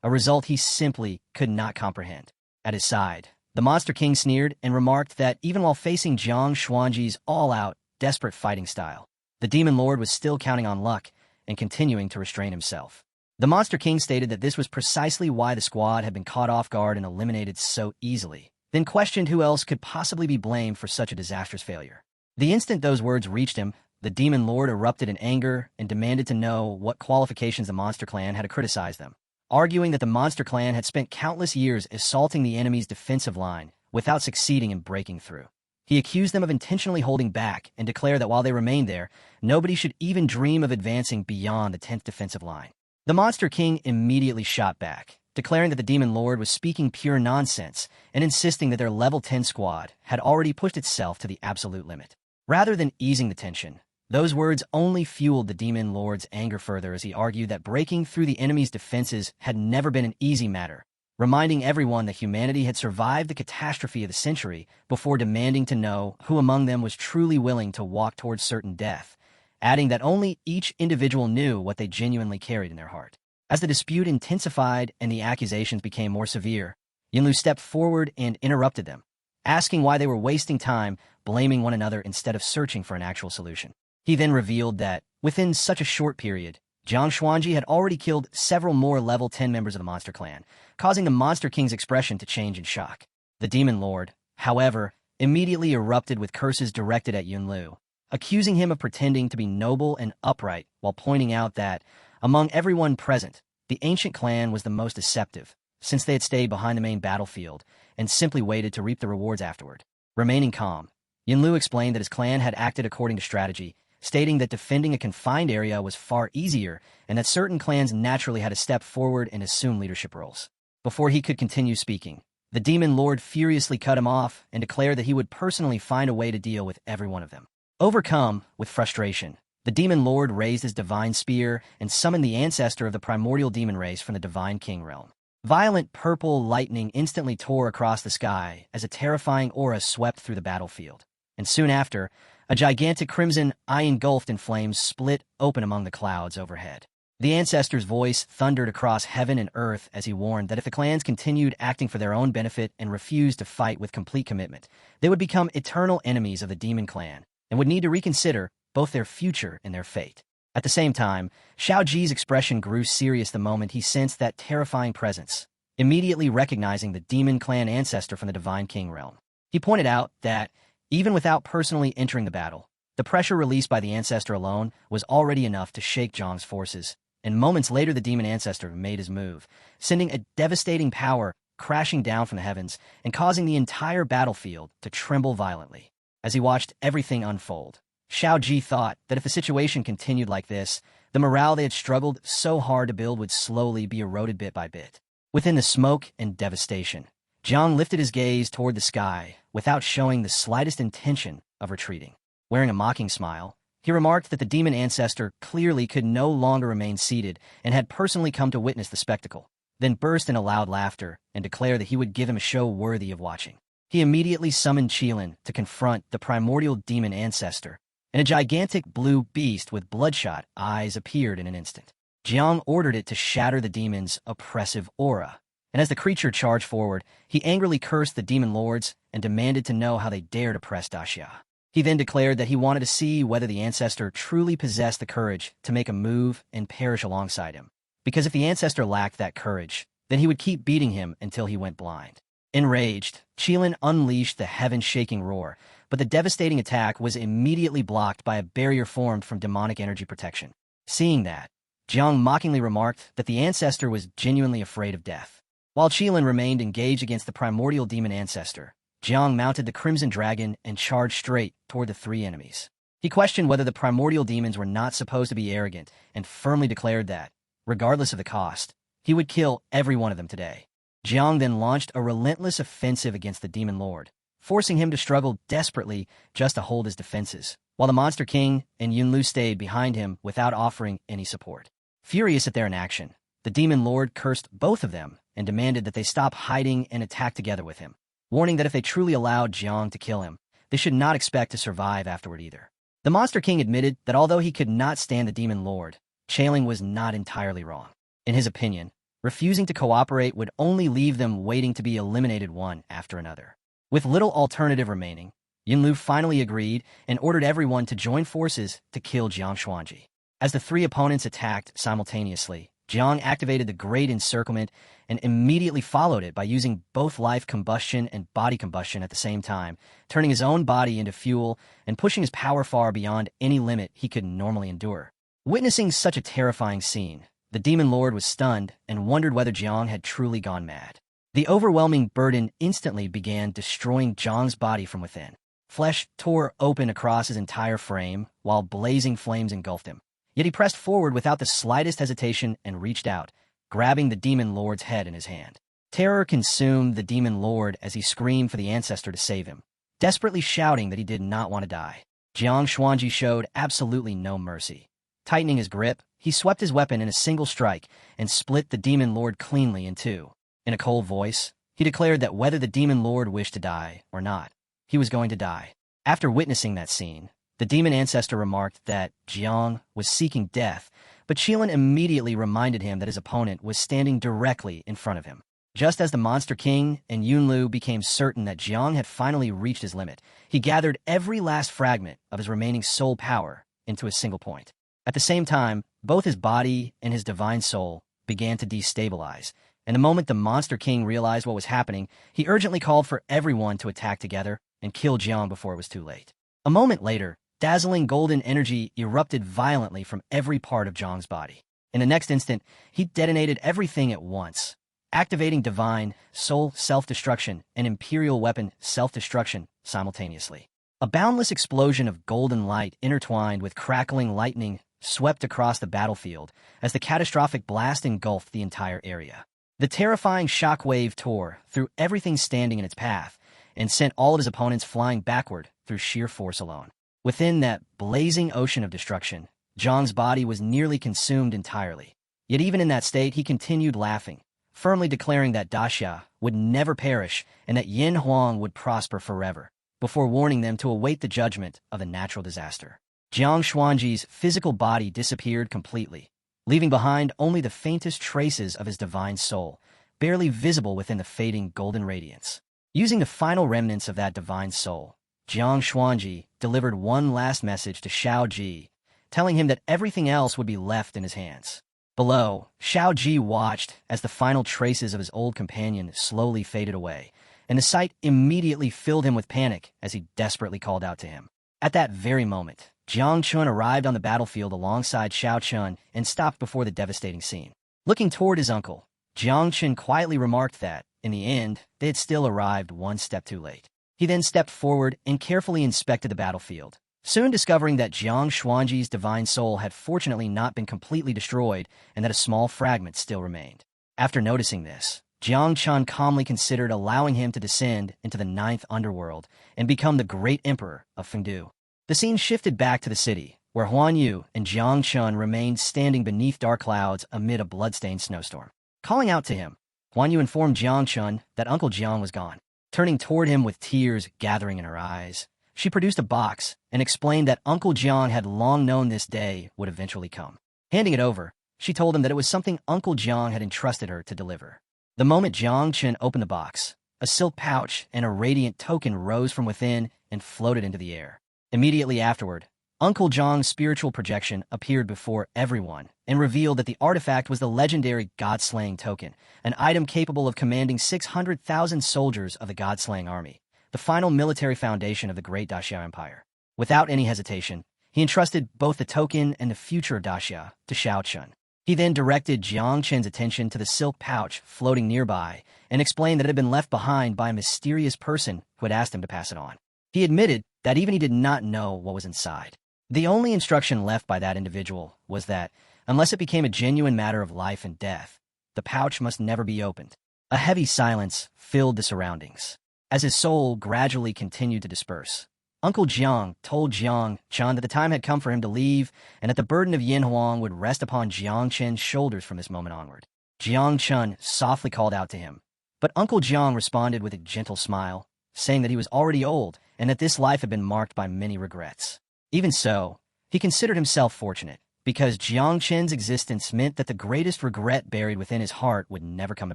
a result he simply could not comprehend. At his side, the Monster King sneered and remarked that even while facing Jiang Xuanji's all-out, desperate fighting style, the Demon Lord was still counting on luck and continuing to restrain himself. The Monster King stated that this was precisely why the squad had been caught off guard and eliminated so easily, then questioned who else could possibly be blamed for such a disastrous failure. The instant those words reached him, the Demon Lord erupted in anger and demanded to know what qualifications the Monster Clan had to criticize them, arguing that the Monster Clan had spent countless years assaulting the enemy's defensive line without succeeding in breaking through. He accused them of intentionally holding back and declared that while they remained there, nobody should even dream of advancing beyond the 10th defensive line. The Monster King immediately shot back, declaring that the Demon Lord was speaking pure nonsense and insisting that their level 10 squad had already pushed itself to the absolute limit. Rather than easing the tension, those words only fueled the Demon Lord's anger further as he argued that breaking through the enemy's defenses had never been an easy matter, reminding everyone that humanity had survived the catastrophe of the century before demanding to know who among them was truly willing to walk towards certain death, adding that only each individual knew what they genuinely carried in their heart. As the dispute intensified and the accusations became more severe, Yinlu stepped forward and interrupted them, asking why they were wasting time blaming one another instead of searching for an actual solution. He then revealed that, within such a short period, Jiang Xuanji had already killed several more level 10 members of the Monster Clan, causing the Monster King's expression to change in shock. The Demon Lord, however, immediately erupted with curses directed at Yunlu, accusing him of pretending to be noble and upright while pointing out that, among everyone present, the ancient clan was the most deceptive, since they had stayed behind the main battlefield and simply waited to reap the rewards afterward. Remaining calm, Yinlu explained that his clan had acted according to strategy, stating that defending a confined area was far easier and that certain clans naturally had to step forward and assume leadership roles. Before he could continue speaking, the Demon Lord furiously cut him off and declared that he would personally find a way to deal with every one of them. Overcome with frustration, the Demon Lord raised his divine spear and summoned the ancestor of the primordial demon race from the Divine King realm. Violent purple lightning instantly tore across the sky as a terrifying aura swept through the battlefield, and soon after, a gigantic crimson eye engulfed in flames split open among the clouds overhead. The ancestor's voice thundered across heaven and earth as he warned that if the clans continued acting for their own benefit and refused to fight with complete commitment, they would become eternal enemies of the Demon Clan and would need to reconsider both their future and their fate. At the same time, Xiao Ji's expression grew serious the moment he sensed that terrifying presence, immediately recognizing the Demon Clan ancestor from the Divine King realm. He pointed out that, even without personally entering the battle, the pressure released by the ancestor alone was already enough to shake Zhang's forces, and moments later the demon ancestor made his move, sending a devastating power crashing down from the heavens and causing the entire battlefield to tremble violently. As he watched everything unfold, Xiao Ji thought that if the situation continued like this, the morale they had struggled so hard to build would slowly be eroded bit by bit. Within the smoke and devastation, Zhang lifted his gaze toward the sky without showing the slightest intention of retreating. Wearing a mocking smile, he remarked that the demon ancestor clearly could no longer remain seated and had personally come to witness the spectacle, then burst into loud laughter and declared that he would give him a show worthy of watching. He immediately summoned Qilin to confront the primordial demon ancestor, and a gigantic blue beast with bloodshot eyes appeared in an instant. Jiang ordered it to shatter the demon's oppressive aura, and as the creature charged forward, he angrily cursed the demon lords and demanded to know how they dared oppress Daxia. He then declared that he wanted to see whether the ancestor truly possessed the courage to make a move and perish alongside him, because if the ancestor lacked that courage, then he would keep beating him until he went blind. Enraged, Qilin unleashed the heaven-shaking roar, but the devastating attack was immediately blocked by a barrier formed from demonic energy protection. Seeing that, Jiang mockingly remarked that the ancestor was genuinely afraid of death. While Qilin remained engaged against the primordial demon ancestor, Jiang mounted the Crimson Dragon and charged straight toward the three enemies. He questioned whether the primordial demons were not supposed to be arrogant and firmly declared that, regardless of the cost, he would kill every one of them today. Jiang then launched a relentless offensive against the Demon Lord, forcing him to struggle desperately just to hold his defenses, while the Monster King and Yunlu stayed behind him without offering any support. Furious at their inaction, the Demon Lord cursed both of them and demanded that they stop hiding and attack together with him, warning that if they truly allowed Jiang to kill him, they should not expect to survive afterward either. The Monster King admitted that although he could not stand the Demon Lord, Chailing was not entirely wrong. In his opinion, refusing to cooperate would only leave them waiting to be eliminated one after another. With little alternative remaining, Yunlu finally agreed and ordered everyone to join forces to kill Jiang Xuanji. As the three opponents attacked simultaneously, Jiang activated the Great Encirclement and immediately followed it by using both life combustion and body combustion at the same time, turning his own body into fuel and pushing his power far beyond any limit he could normally endure. Witnessing such a terrifying scene, the Demon Lord was stunned and wondered whether Jiang had truly gone mad. The overwhelming burden instantly began destroying Jiang's body from within. Flesh tore open across his entire frame, while blazing flames engulfed him. Yet he pressed forward without the slightest hesitation and reached out, grabbing the Demon Lord's head in his hand. Terror consumed the Demon Lord as he screamed for the ancestor to save him, desperately shouting that he did not want to die. Jiang Xuanji showed absolutely no mercy. Tightening his grip, he swept his weapon in a single strike and split the Demon Lord cleanly in two. In a cold voice, he declared that whether the Demon Lord wished to die or not, he was going to die. After witnessing that scene, the demon ancestor remarked that Jiang was seeking death, but Qilin immediately reminded him that his opponent was standing directly in front of him. Just as the Monster King and Yunlu became certain that Jiang had finally reached his limit, he gathered every last fragment of his remaining soul power into a single point. At the same time, both his body and his divine soul began to destabilize, and the moment the Monster King realized what was happening, he urgently called for everyone to attack together and kill Jiang before it was too late. A moment later, dazzling golden energy erupted violently from every part of Jiang's body. In the next instant, he detonated everything at once, activating divine, soul self-destruction and imperial weapon self-destruction simultaneously. A boundless explosion of golden light intertwined with crackling lightning swept across the battlefield as the catastrophic blast engulfed the entire area. The terrifying shockwave tore through everything standing in its path and sent all of his opponents flying backward through sheer force alone. Within that blazing ocean of destruction, Jiang's body was nearly consumed entirely. Yet even in that state, he continued laughing, firmly declaring that Daxia would never perish and that Yin Huang would prosper forever, before warning them to await the judgment of a natural disaster. Jiang Xuanji's physical body disappeared completely, leaving behind only the faintest traces of his divine soul, barely visible within the fading golden radiance. Using the final remnants of that divine soul, Jiang Xuanji delivered one last message to Shao Ji, telling him that everything else would be left in his hands. Below, Shao Ji watched as the final traces of his old companion slowly faded away, and the sight immediately filled him with panic as he desperately called out to him. At that very moment, Jiang Chun arrived on the battlefield alongside Shao Chun and stopped before the devastating scene. Looking toward his uncle, Jiang Chun quietly remarked that, in the end, they had still arrived one step too late. He then stepped forward and carefully inspected the battlefield, soon discovering that Jiang Xuanji's divine soul had fortunately not been completely destroyed and that a small fragment still remained. After noticing this, Jiang Chun calmly considered allowing him to descend into the 9th underworld and become the great emperor of Fengdu. The scene shifted back to the city, where Huan Yu and Jiang Chun remained standing beneath dark clouds amid a bloodstained snowstorm. Calling out to him, Huan Yu informed Jiang Chun that Uncle Jiang was gone. Turning toward him with tears gathering in her eyes, she produced a box and explained that Uncle Jiang had long known this day would eventually come. Handing it over, she told him that it was something Uncle Jiang had entrusted her to deliver. The moment Jiang Chun opened the box, a silk pouch and a radiant token rose from within and floated into the air. Immediately afterward, Uncle Jiang's spiritual projection appeared before everyone and revealed that the artifact was the legendary God-slaying token, an item capable of commanding 600,000 soldiers of the God-slaying army, the final military foundation of the great Daxia Empire. Without any hesitation, he entrusted both the token and the future of Daxia to Shao Chun. He then directed Jiang Chen's attention to the silk pouch floating nearby and explained that it had been left behind by a mysterious person who had asked him to pass it on. He admitted that even he did not know what was inside. The only instruction left by that individual was that, unless it became a genuine matter of life and death, the pouch must never be opened. A heavy silence filled the surroundings. As his soul gradually continued to disperse, Uncle Jiang told Jiang Chen that the time had come for him to leave and that the burden of Yin Huang would rest upon Jiang Chen's shoulders from this moment onward. Jiang Chen softly called out to him, but Uncle Jiang responded with a gentle smile, saying that he was already old and that this life had been marked by many regrets. Even so, he considered himself fortunate, because Jiang Chen's existence meant that the greatest regret buried within his heart would never come to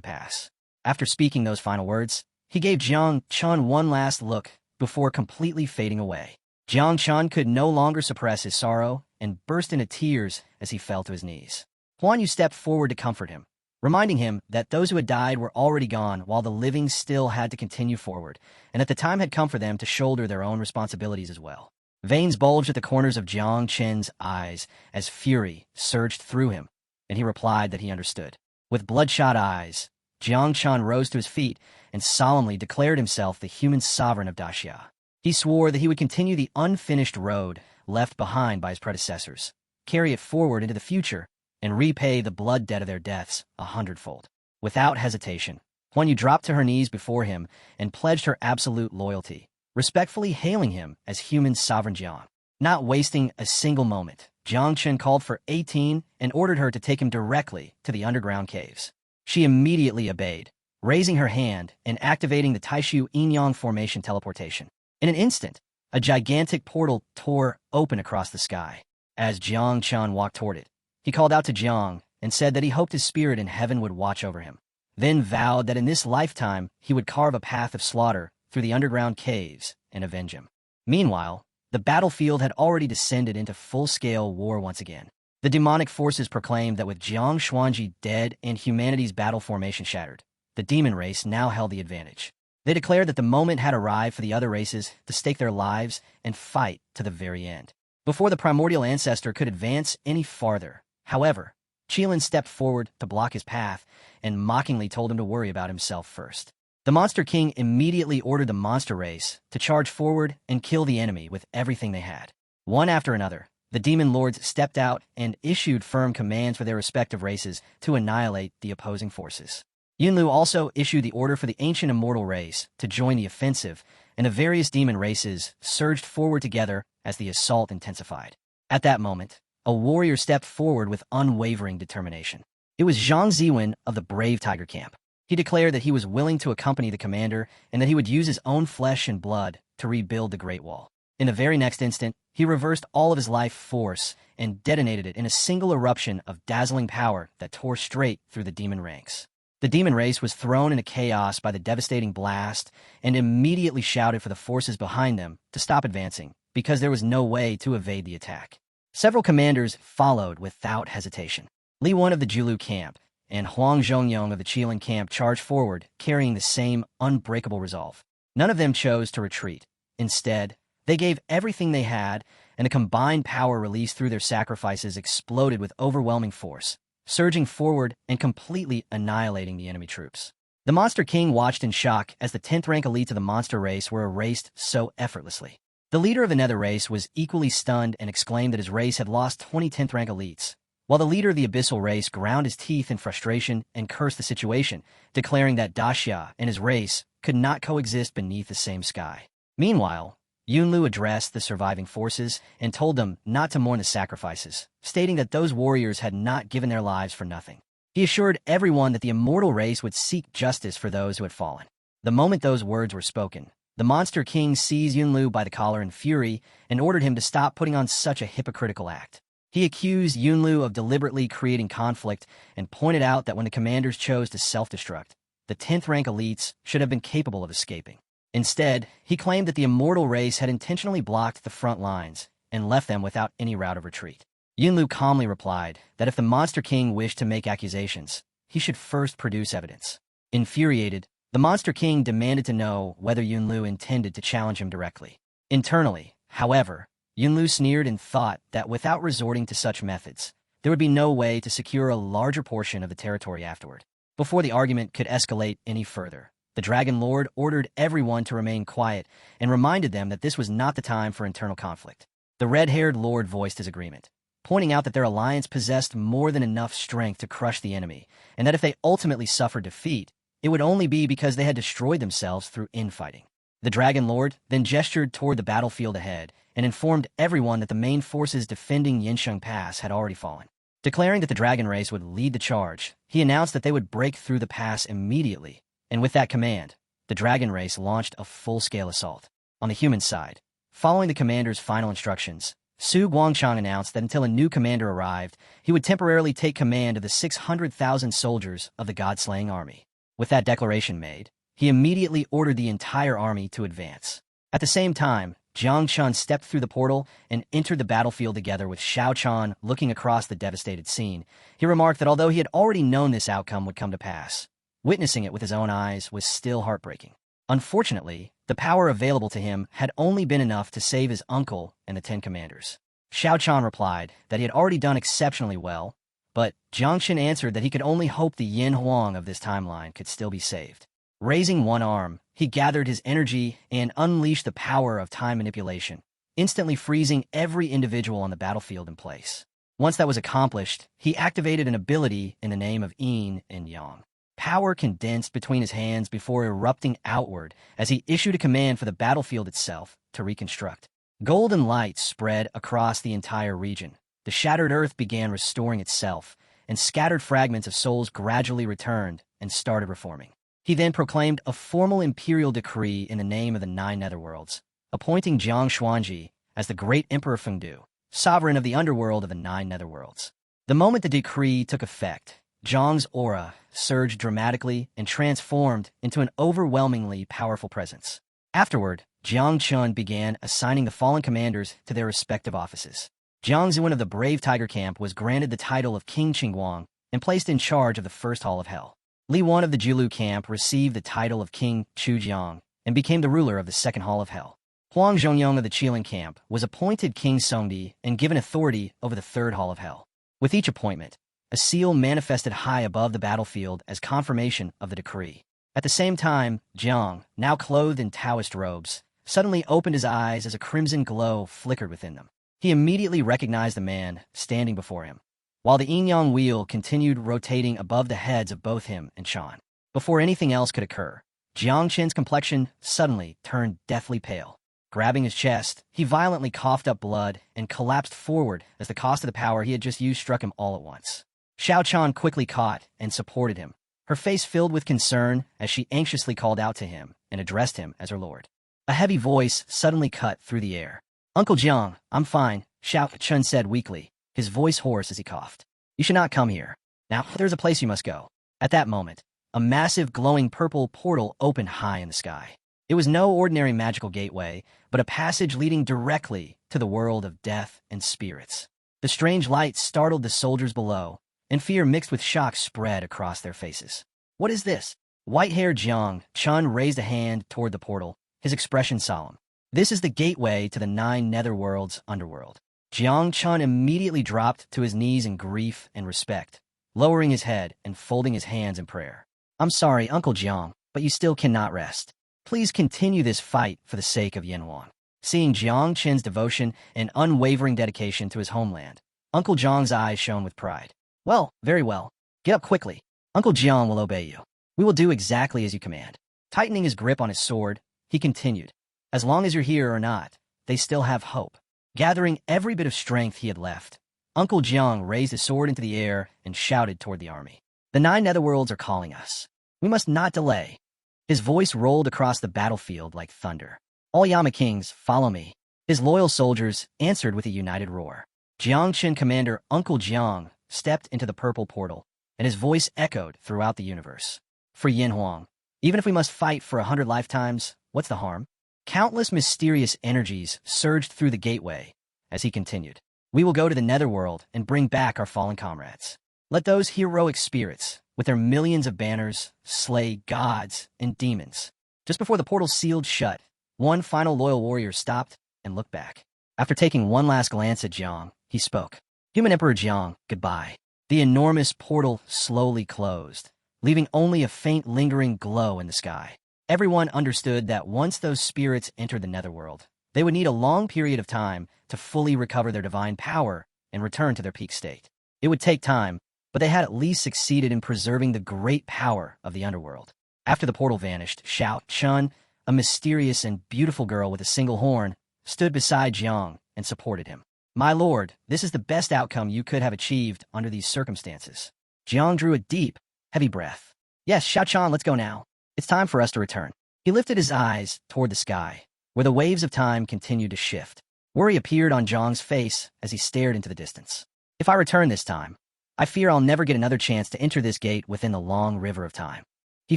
pass. After speaking those final words, he gave Jiang Chen one last look before completely fading away. Jiang Chen could no longer suppress his sorrow and burst into tears as he fell to his knees. Huan Yu stepped forward to comfort him, reminding him that those who had died were already gone while the living still had to continue forward, and that the time had come for them to shoulder their own responsibilities as well. Veins bulged at the corners of Jiang Chen's eyes as fury surged through him, and he replied that he understood. With bloodshot eyes, Jiang Chen rose to his feet and solemnly declared himself the human sovereign of Daxia. He swore that he would continue the unfinished road left behind by his predecessors, carry it forward into the future, and repay the blood debt of their deaths 100-fold. Without hesitation, Huan Yu dropped to her knees before him and pledged her absolute loyalty, respectfully hailing him as human sovereign Jiang. Not wasting a single moment, Jiang Chen called for 18 and ordered her to take him directly to the underground caves. She immediately obeyed, raising her hand and activating the Taishu Yin-Yang formation teleportation. In an instant, a gigantic portal tore open across the sky. As Jiang Chen walked toward it, he called out to Jiang and said that he hoped his spirit in heaven would watch over him, then vowed that in this lifetime he would carve a path of slaughter through the underground caves and avenge him. Meanwhile, the battlefield had already descended into full-scale war once again. The demonic forces proclaimed that with Jiang Xuanji dead and humanity's battle formation shattered, the demon race now held the advantage. They declared that the moment had arrived for the other races to stake their lives and fight to the very end. Before the primordial ancestor could advance any farther, however, Qilin stepped forward to block his path and mockingly told him to worry about himself first. The Monster King immediately ordered the monster race to charge forward and kill the enemy with everything they had. One after another, the demon lords stepped out and issued firm commands for their respective races to annihilate the opposing forces. Yunlu also issued the order for the ancient immortal race to join the offensive, and the various demon races surged forward together as the assault intensified. At that moment, a warrior stepped forward with unwavering determination. It was Zhang Ziwen of the Brave Tiger Camp. He declared that he was willing to accompany the commander and that he would use his own flesh and blood to rebuild the Great Wall. In the very next instant, he reversed all of his life force and detonated it in a single eruption of dazzling power that tore straight through the demon ranks. The demon race was thrown into chaos by the devastating blast and immediately shouted for the forces behind them to stop advancing because there was no way to evade the attack. Several commanders followed without hesitation. Li Wen of the Julu camp and Huang Zhongyong of the Qilin camp charged forward, carrying the same unbreakable resolve. None of them chose to retreat. Instead, they gave everything they had, and the combined power released through their sacrifices exploded with overwhelming force, surging forward and completely annihilating the enemy troops. The Monster King watched in shock as the 10th rank elites of the monster race were erased so effortlessly. The leader of the Nether race was equally stunned and exclaimed that his race had lost 20 10th rank elites, while the leader of the Abyssal race ground his teeth in frustration and cursed the situation, declaring that Daxia and his race could not coexist beneath the same sky. Meanwhile, Yunlu addressed the surviving forces and told them not to mourn the sacrifices, stating that those warriors had not given their lives for nothing. He assured everyone that the immortal race would seek justice for those who had fallen. The moment those words were spoken, the Monster King seized Yunlu by the collar in fury and ordered him to stop putting on such a hypocritical act. He accused Yunlu of deliberately creating conflict and pointed out that when the commanders chose to self-destruct, the 10th rank elites should have been capable of escaping. Instead, he claimed that the immortal race had intentionally blocked the front lines and left them without any route of retreat. Yunlu calmly replied that if the Monster King wished to make accusations, he should first produce evidence. Infuriated, the Monster King demanded to know whether Yunlu intended to challenge him directly. Internally, however, Yunlu sneered and thought that without resorting to such methods, there would be no way to secure a larger portion of the territory afterward. Before the argument could escalate any further, the Dragon Lord ordered everyone to remain quiet and reminded them that this was not the time for internal conflict. The red-haired lord voiced his agreement, pointing out that their alliance possessed more than enough strength to crush the enemy, and that if they ultimately suffered defeat, it would only be because they had destroyed themselves through infighting. The Dragon Lord then gestured toward the battlefield ahead and informed everyone that the main forces defending Yinsheng Pass had already fallen. Declaring that the dragon race would lead the charge, he announced that they would break through the pass immediately, and with that command, the dragon race launched a full-scale assault. On the human side, following the commander's final instructions, Su Guangchang announced that until a new commander arrived, he would temporarily take command of the 600,000 soldiers of the God-slaying army. With that declaration made, he immediately ordered the entire army to advance. At the same time, Jiang Chun stepped through the portal and entered the battlefield together with Xiao Chan looking across the devastated scene. He remarked that although he had already known this outcome would come to pass, witnessing it with his own eyes was still heartbreaking. Unfortunately, the power available to him had only been enough to save his uncle and the 10 commanders. Xiao Chan replied that he had already done exceptionally well, but Jiang Chun answered that he could only hope the Yin Huang of this timeline could still be saved. Raising one arm, he gathered his energy and unleashed the power of time manipulation, instantly freezing every individual on the battlefield in place. Once that was accomplished, he activated an ability in the name of Yin and Yang. Power condensed between his hands before erupting outward as he issued a command for the battlefield itself to reconstruct. Golden light spread across the entire region. The shattered earth began restoring itself, and scattered fragments of souls gradually returned and started reforming. He then proclaimed a formal imperial decree in the name of the 9 netherworlds, appointing Jiang Xuanji as the great Emperor Fengdu, sovereign of the underworld of the 9 netherworlds. The moment the decree took effect, Jiang's aura surged dramatically and transformed into an overwhelmingly powerful presence. Afterward, Jiang Chun began assigning the fallen commanders to their respective offices. Jiang Zuan of the Brave Tiger Camp was granted the title of King Qingguang and placed in charge of the First Hall of Hell. Li Wan of the Jiulu Camp received the title of King Chujiang and became the ruler of the Second Hall of Hell. Huang Zhongyong of the Qilin Camp was appointed King Songdi and given authority over the Third Hall of Hell. With each appointment, a seal manifested high above the battlefield as confirmation of the decree. At the same time, Jiang, now clothed in Taoist robes, suddenly opened his eyes as a crimson glow flickered within them. He immediately recognized the man standing before him, while the yin-yang wheel continued rotating above the heads of both him and Chan. Before anything else could occur, Jiang Chen's complexion suddenly turned deathly pale. Grabbing his chest, he violently coughed up blood and collapsed forward as the cost of the power he had just used struck him all at once. Xiao Chan quickly caught and supported him, her face filled with concern as she anxiously called out to him and addressed him as her lord. A heavy voice suddenly cut through the air. "Uncle Jiang, I'm fine," Xiao Chun said weakly, his voice hoarse as he coughed. "You should not come here. Now, there's a place you must go." At that moment, a massive glowing purple portal opened high in the sky. It was no ordinary magical gateway, but a passage leading directly to the world of death and spirits. The strange light startled the soldiers below, and fear mixed with shock spread across their faces. "What is this?" White-haired Jiang Chun raised a hand toward the portal, his expression solemn. "This is the gateway to the 9 netherworlds underworld." Jiang Chun immediately dropped to his knees in grief and respect, lowering his head and folding his hands in prayer. "I'm sorry, Uncle Jiang, but you still cannot rest. Please continue this fight for the sake of Yanhuang." Seeing Jiang Chen's devotion and unwavering dedication to his homeland, Uncle Jiang's eyes shone with pride. "Well, very well. Get up quickly. Uncle Jiang will obey you. We will do exactly as you command." Tightening his grip on his sword, he continued, "As long as you're here or not, they still have hope." Gathering every bit of strength he had left, Uncle Jiang raised his sword into the air and shouted toward the army. "The 9 netherworlds are calling us. We must not delay." His voice rolled across the battlefield like thunder. "All Yama kings, follow me." His loyal soldiers answered with a united roar. Jiangchen Commander Uncle Jiang stepped into the purple portal, and his voice echoed throughout the universe. "For Yin Huang, even if we must fight for 100 lifetimes, what's the harm?" Countless mysterious energies surged through the gateway as he continued. "We will go to the netherworld and bring back our fallen comrades. Let those heroic spirits, with their millions of banners, slay gods and demons." Just before the portal sealed shut, one final loyal warrior stopped and looked back. After taking one last glance at Jiang, he spoke. "Human Emperor Jiang, goodbye." The enormous portal slowly closed, leaving only a faint lingering glow in the sky. Everyone understood that once those spirits entered the netherworld, They would need a long period of time to fully recover their divine power and return to their peak state. It would take time, but they had at least succeeded in preserving the great power of the underworld. After the portal vanished, Xiao Chun, a mysterious and beautiful girl with a single horn, stood beside Jiang and supported him. "My lord, this is the best outcome you could have achieved under these circumstances." Jiang drew a deep, heavy breath. "Yes, Xiao Chan, let's go now. It's time for us to return." He lifted his eyes toward the sky, where the waves of time continued to shift. Worry appeared on Jiang's face as he stared into the distance. "If I return this time, I fear I'll never get another chance to enter this gate within the long river of time." He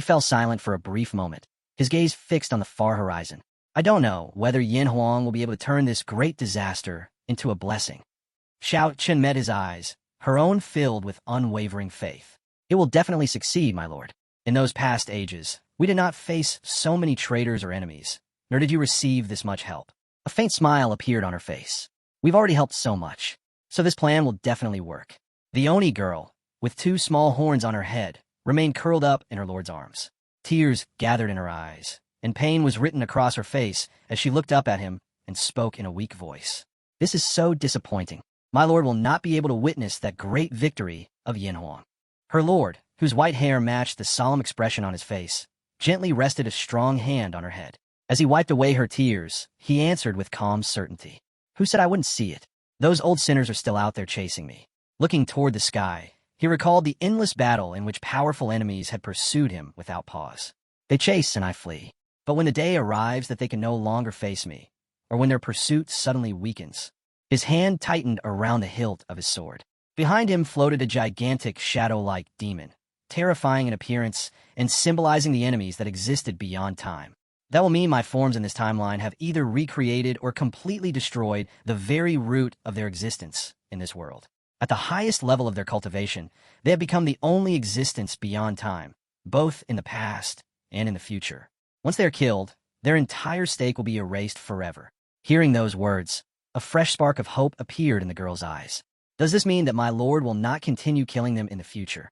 fell silent for a brief moment, his gaze fixed on the far horizon. "I don't know whether Yin Huang will be able to turn this great disaster into a blessing." Xiao Chen met his eyes, her own filled with unwavering faith. "It will definitely succeed, my lord. In those past ages, we did not face so many traitors or enemies, nor did you receive this much help." A faint smile appeared on her face. "We've already helped so much, so this plan will definitely work." The Oni girl, with two small horns on her head, remained curled up in her lord's arms. Tears gathered in her eyes, and pain was written across her face as she looked up at him and spoke in a weak voice. "This is so disappointing. My lord will not be able to witness that great victory of Yin Huang." Her lord, whose white hair matched the solemn expression on his face, gently rested a strong hand on her head. As he wiped away her tears, he answered with calm certainty. "Who said I wouldn't see it? Those old sinners are still out there chasing me." Looking toward the sky, he recalled the endless battle in which powerful enemies had pursued him without pause. "They chase and I flee. But when the day arrives that they can no longer face me, or when their pursuit suddenly weakens..." His hand tightened around the hilt of his sword. Behind him floated a gigantic shadow-like demon, terrifying in appearance and symbolizing the enemies that existed beyond time. "That will mean my forms in this timeline have either recreated or completely destroyed the very root of their existence in this world. At the highest level of their cultivation, they have become the only existence beyond time, both in the past and in the future. Once they are killed, their entire stake will be erased forever." Hearing those words, a fresh spark of hope appeared in the girl's eyes. "Does this mean that my lord will not continue killing them in the future?"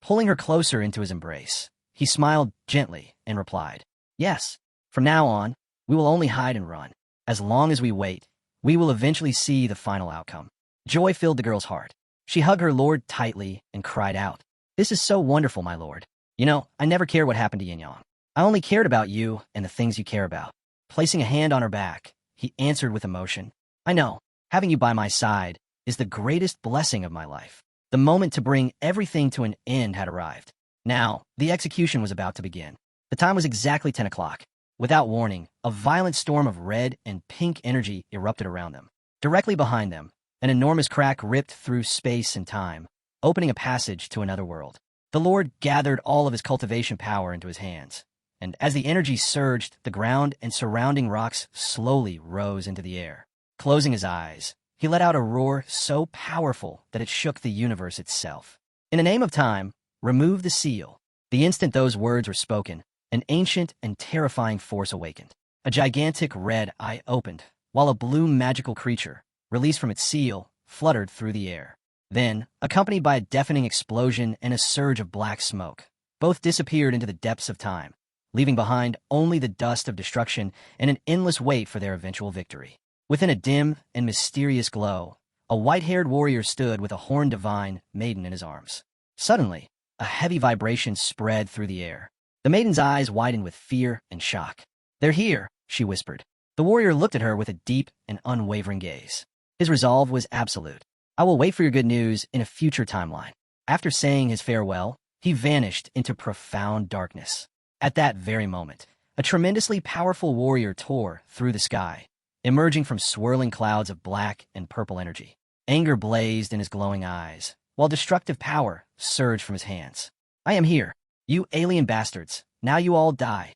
Pulling her closer into his embrace, he smiled gently and replied, "Yes. From now on, we will only hide and run. As long as we wait, we will eventually see the final outcome." Joy filled the girl's heart. She hugged her lord tightly and cried out, "This is so wonderful, my lord. You know, I never cared what happened to Yin Yang. I only cared about you and the things you care about." Placing a hand on her back, he answered with emotion, "I know, having you by my side is the greatest blessing of my life." The moment to bring everything to an end had arrived. Now, the execution was about to begin. The time was exactly 10 o'clock. Without warning, a violent storm of red and pink energy erupted around them. Directly behind them, an enormous crack ripped through space and time, opening a passage to another world. The Lord gathered all of his cultivation power into his hands, and as the energy surged, the ground and surrounding rocks slowly rose into the air. Closing his eyes, he let out a roar so powerful that it shook the universe itself. "In the name of time, remove the seal." The instant those words were spoken, an ancient and terrifying force awakened. A gigantic red eye opened, while a blue magical creature, released from its seal, fluttered through the air. Then, accompanied by a deafening explosion and a surge of black smoke, both disappeared into the depths of time, leaving behind only the dust of destruction and an endless wait for their eventual victory. Within a dim and mysterious glow, a white-haired warrior stood with a horned divine maiden in his arms. Suddenly, a heavy vibration spread through the air. The maiden's eyes widened with fear and shock. "They're here," she whispered. The warrior looked at her with a deep and unwavering gaze. His resolve was absolute. "I will wait for your good news in a future timeline." After saying his farewell, he vanished into profound darkness. At that very moment, a tremendously powerful warrior tore through the sky, emerging from swirling clouds of black and purple energy. Anger blazed in his glowing eyes, while destructive power surged from his hands. "I am here. You alien bastards. Now you all die."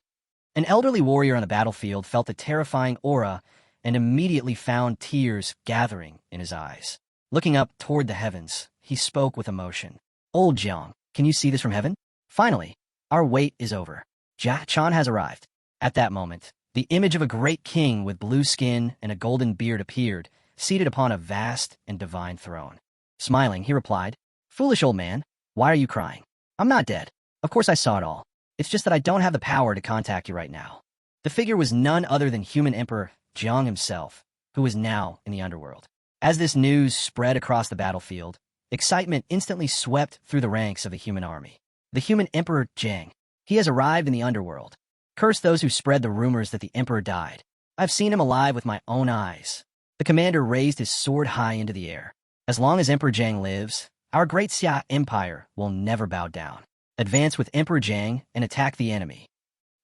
An elderly warrior on the battlefield felt the terrifying aura and immediately found tears gathering in his eyes. Looking up toward the heavens, he spoke with emotion. "Old Jiang, can you see this from heaven? Finally, our wait is over. Jia Chan has arrived." At that moment, the image of a great king with blue skin and a golden beard appeared, seated upon a vast and divine throne. Smiling, he replied, "Foolish old man, why are you crying? I'm not dead. Of course I saw it all. It's just that I don't have the power to contact you right now." The figure was none other than human Emperor Jiang himself, who was now in the underworld. As this news spread across the battlefield, excitement instantly swept through the ranks of the human army. The human Emperor Jiang. He has arrived in the underworld. Curse those who spread the rumors that the Emperor died. I've seen him alive with my own eyes. The commander raised his sword high into the air. As long as Emperor Jiang lives, our great Xia Empire will never bow down. Advance with Emperor Jiang and attack the enemy.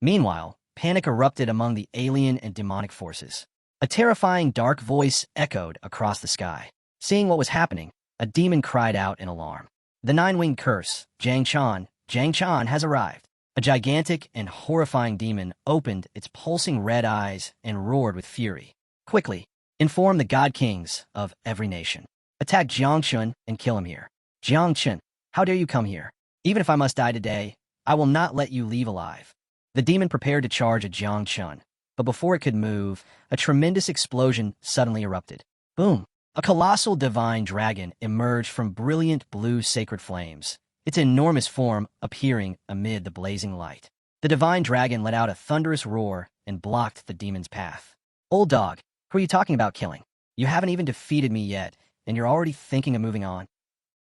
Meanwhile, panic erupted among the alien and demonic forces. A terrifying dark voice echoed across the sky. Seeing what was happening, a demon cried out in alarm. The nine-winged curse, Jiang Chan has arrived. A gigantic and horrifying demon opened its pulsing red eyes and roared with fury. Quickly, inform the god kings of every nation. Attack Jiangchun and kill him here. Jiangchun, how dare you come here? Even if I must die today, I will not let you leave alive. The demon prepared to charge at Jiangchun, but before it could move, a tremendous explosion suddenly erupted. Boom! A colossal divine dragon emerged from brilliant blue sacred flames, its enormous form appearing amid the blazing light. The divine dragon let out a thunderous roar and blocked the demon's path. Old dog, who are you talking about killing? You haven't even defeated me yet, and you're already thinking of moving on.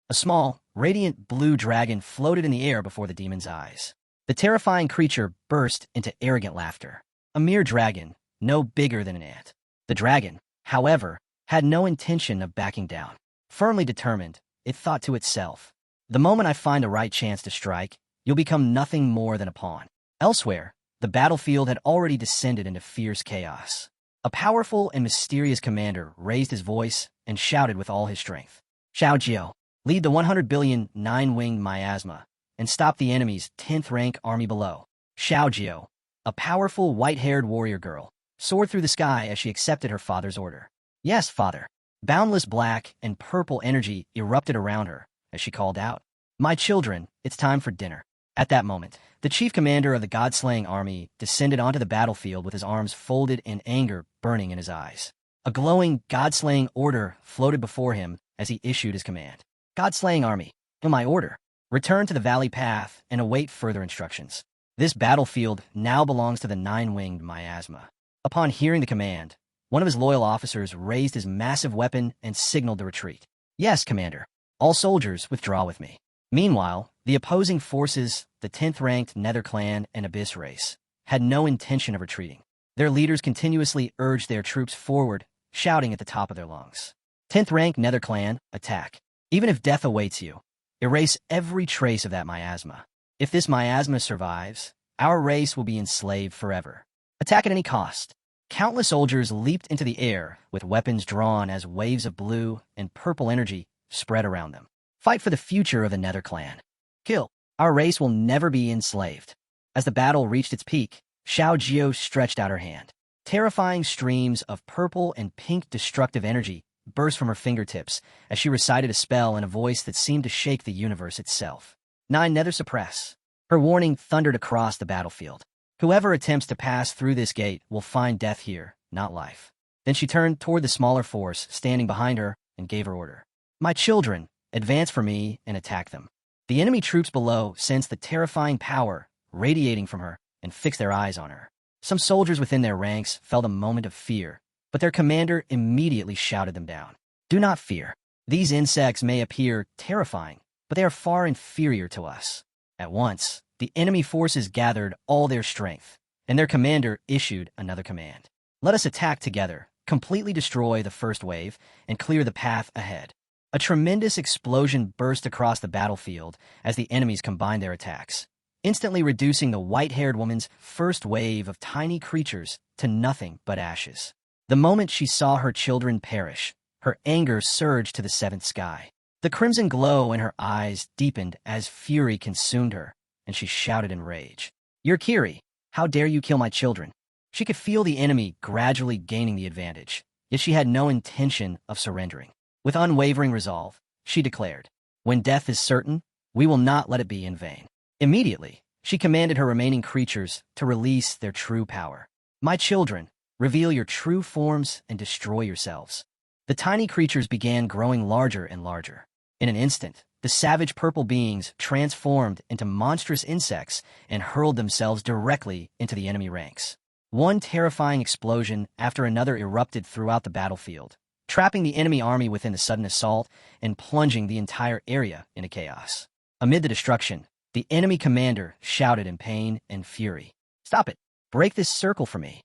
A small, radiant blue dragon floated in the air before the demon's eyes. The terrifying creature burst into arrogant laughter. A mere dragon, no bigger than an ant. The dragon, however, had no intention of backing down. Firmly determined, it thought to itself, the moment I find the right chance to strike, you'll become nothing more than a pawn. Elsewhere, the battlefield had already descended into fierce chaos. A powerful and mysterious commander raised his voice and shouted with all his strength. Xiao Jiao, lead the 100 billion nine-winged miasma and stop the enemy's 10th rank army below. Xiao Jiao, a powerful white-haired warrior girl, soared through the sky as she accepted her father's order. Yes, father. Boundless black and purple energy erupted around her as she called out, My children, it's time for dinner. At that moment, the chief commander of the god-slaying army descended onto the battlefield with his arms folded and anger burning in his eyes. A glowing god-slaying order floated before him as he issued his command. God-slaying army, in my order, return to the valley path and await further instructions. This battlefield now belongs to the nine-winged miasma. Upon hearing the command, one of his loyal officers raised his massive weapon and signaled the retreat. Yes, commander. All soldiers withdraw with me. Meanwhile, the opposing forces, the 10th-ranked Nether Clan and Abyss race, had no intention of retreating. Their leaders continuously urged their troops forward, shouting at the top of their lungs. 10th-ranked Nether Clan, attack. Even if death awaits you, erase every trace of that miasma. If this miasma survives, our race will be enslaved forever. Attack at any cost. Countless soldiers leaped into the air with weapons drawn as waves of blue and purple energy spread around them. Fight for the future of the Nether Clan. Kill. Our race will never be enslaved. As the battle reached its peak, Xiao Jiao stretched out her hand. Terrifying streams of purple and pink destructive energy burst from her fingertips as she recited a spell in a voice that seemed to shake the universe itself. 9 Nether suppress. Her warning thundered across the battlefield. Whoever attempts to pass through this gate will find death here, not life. Then she turned toward the smaller force standing behind her and gave her order. My children, advance for me and attack them. The enemy troops below sensed the terrifying power radiating from her and fixed their eyes on her. Some soldiers within their ranks felt a moment of fear, but their commander immediately shouted them down. Do not fear. These insects may appear terrifying, but they are far inferior to us. At once, the enemy forces gathered all their strength, and their commander issued another command. Let us attack together, completely destroy the first wave, and clear the path ahead. A tremendous explosion burst across the battlefield as the enemies combined their attacks, instantly reducing the white-haired woman's first wave of tiny creatures to nothing but ashes. The moment she saw her children perish, her anger surged to the 7th sky. The crimson glow in her eyes deepened as fury consumed her, and she shouted in rage. You're Kiri. How dare you kill my children? She could feel the enemy gradually gaining the advantage, yet she had no intention of surrendering. With unwavering resolve, she declared, When death is certain, we will not let it be in vain. Immediately, she commanded her remaining creatures to release their true power. My children, reveal your true forms and destroy yourselves. The tiny creatures began growing larger and larger. In an instant, the savage purple beings transformed into monstrous insects and hurled themselves directly into the enemy ranks. One terrifying explosion after another erupted throughout the battlefield, trapping the enemy army within the sudden assault and plunging the entire area into chaos. Amid the destruction, the enemy commander shouted in pain and fury, "Stop it! Break this circle for me!"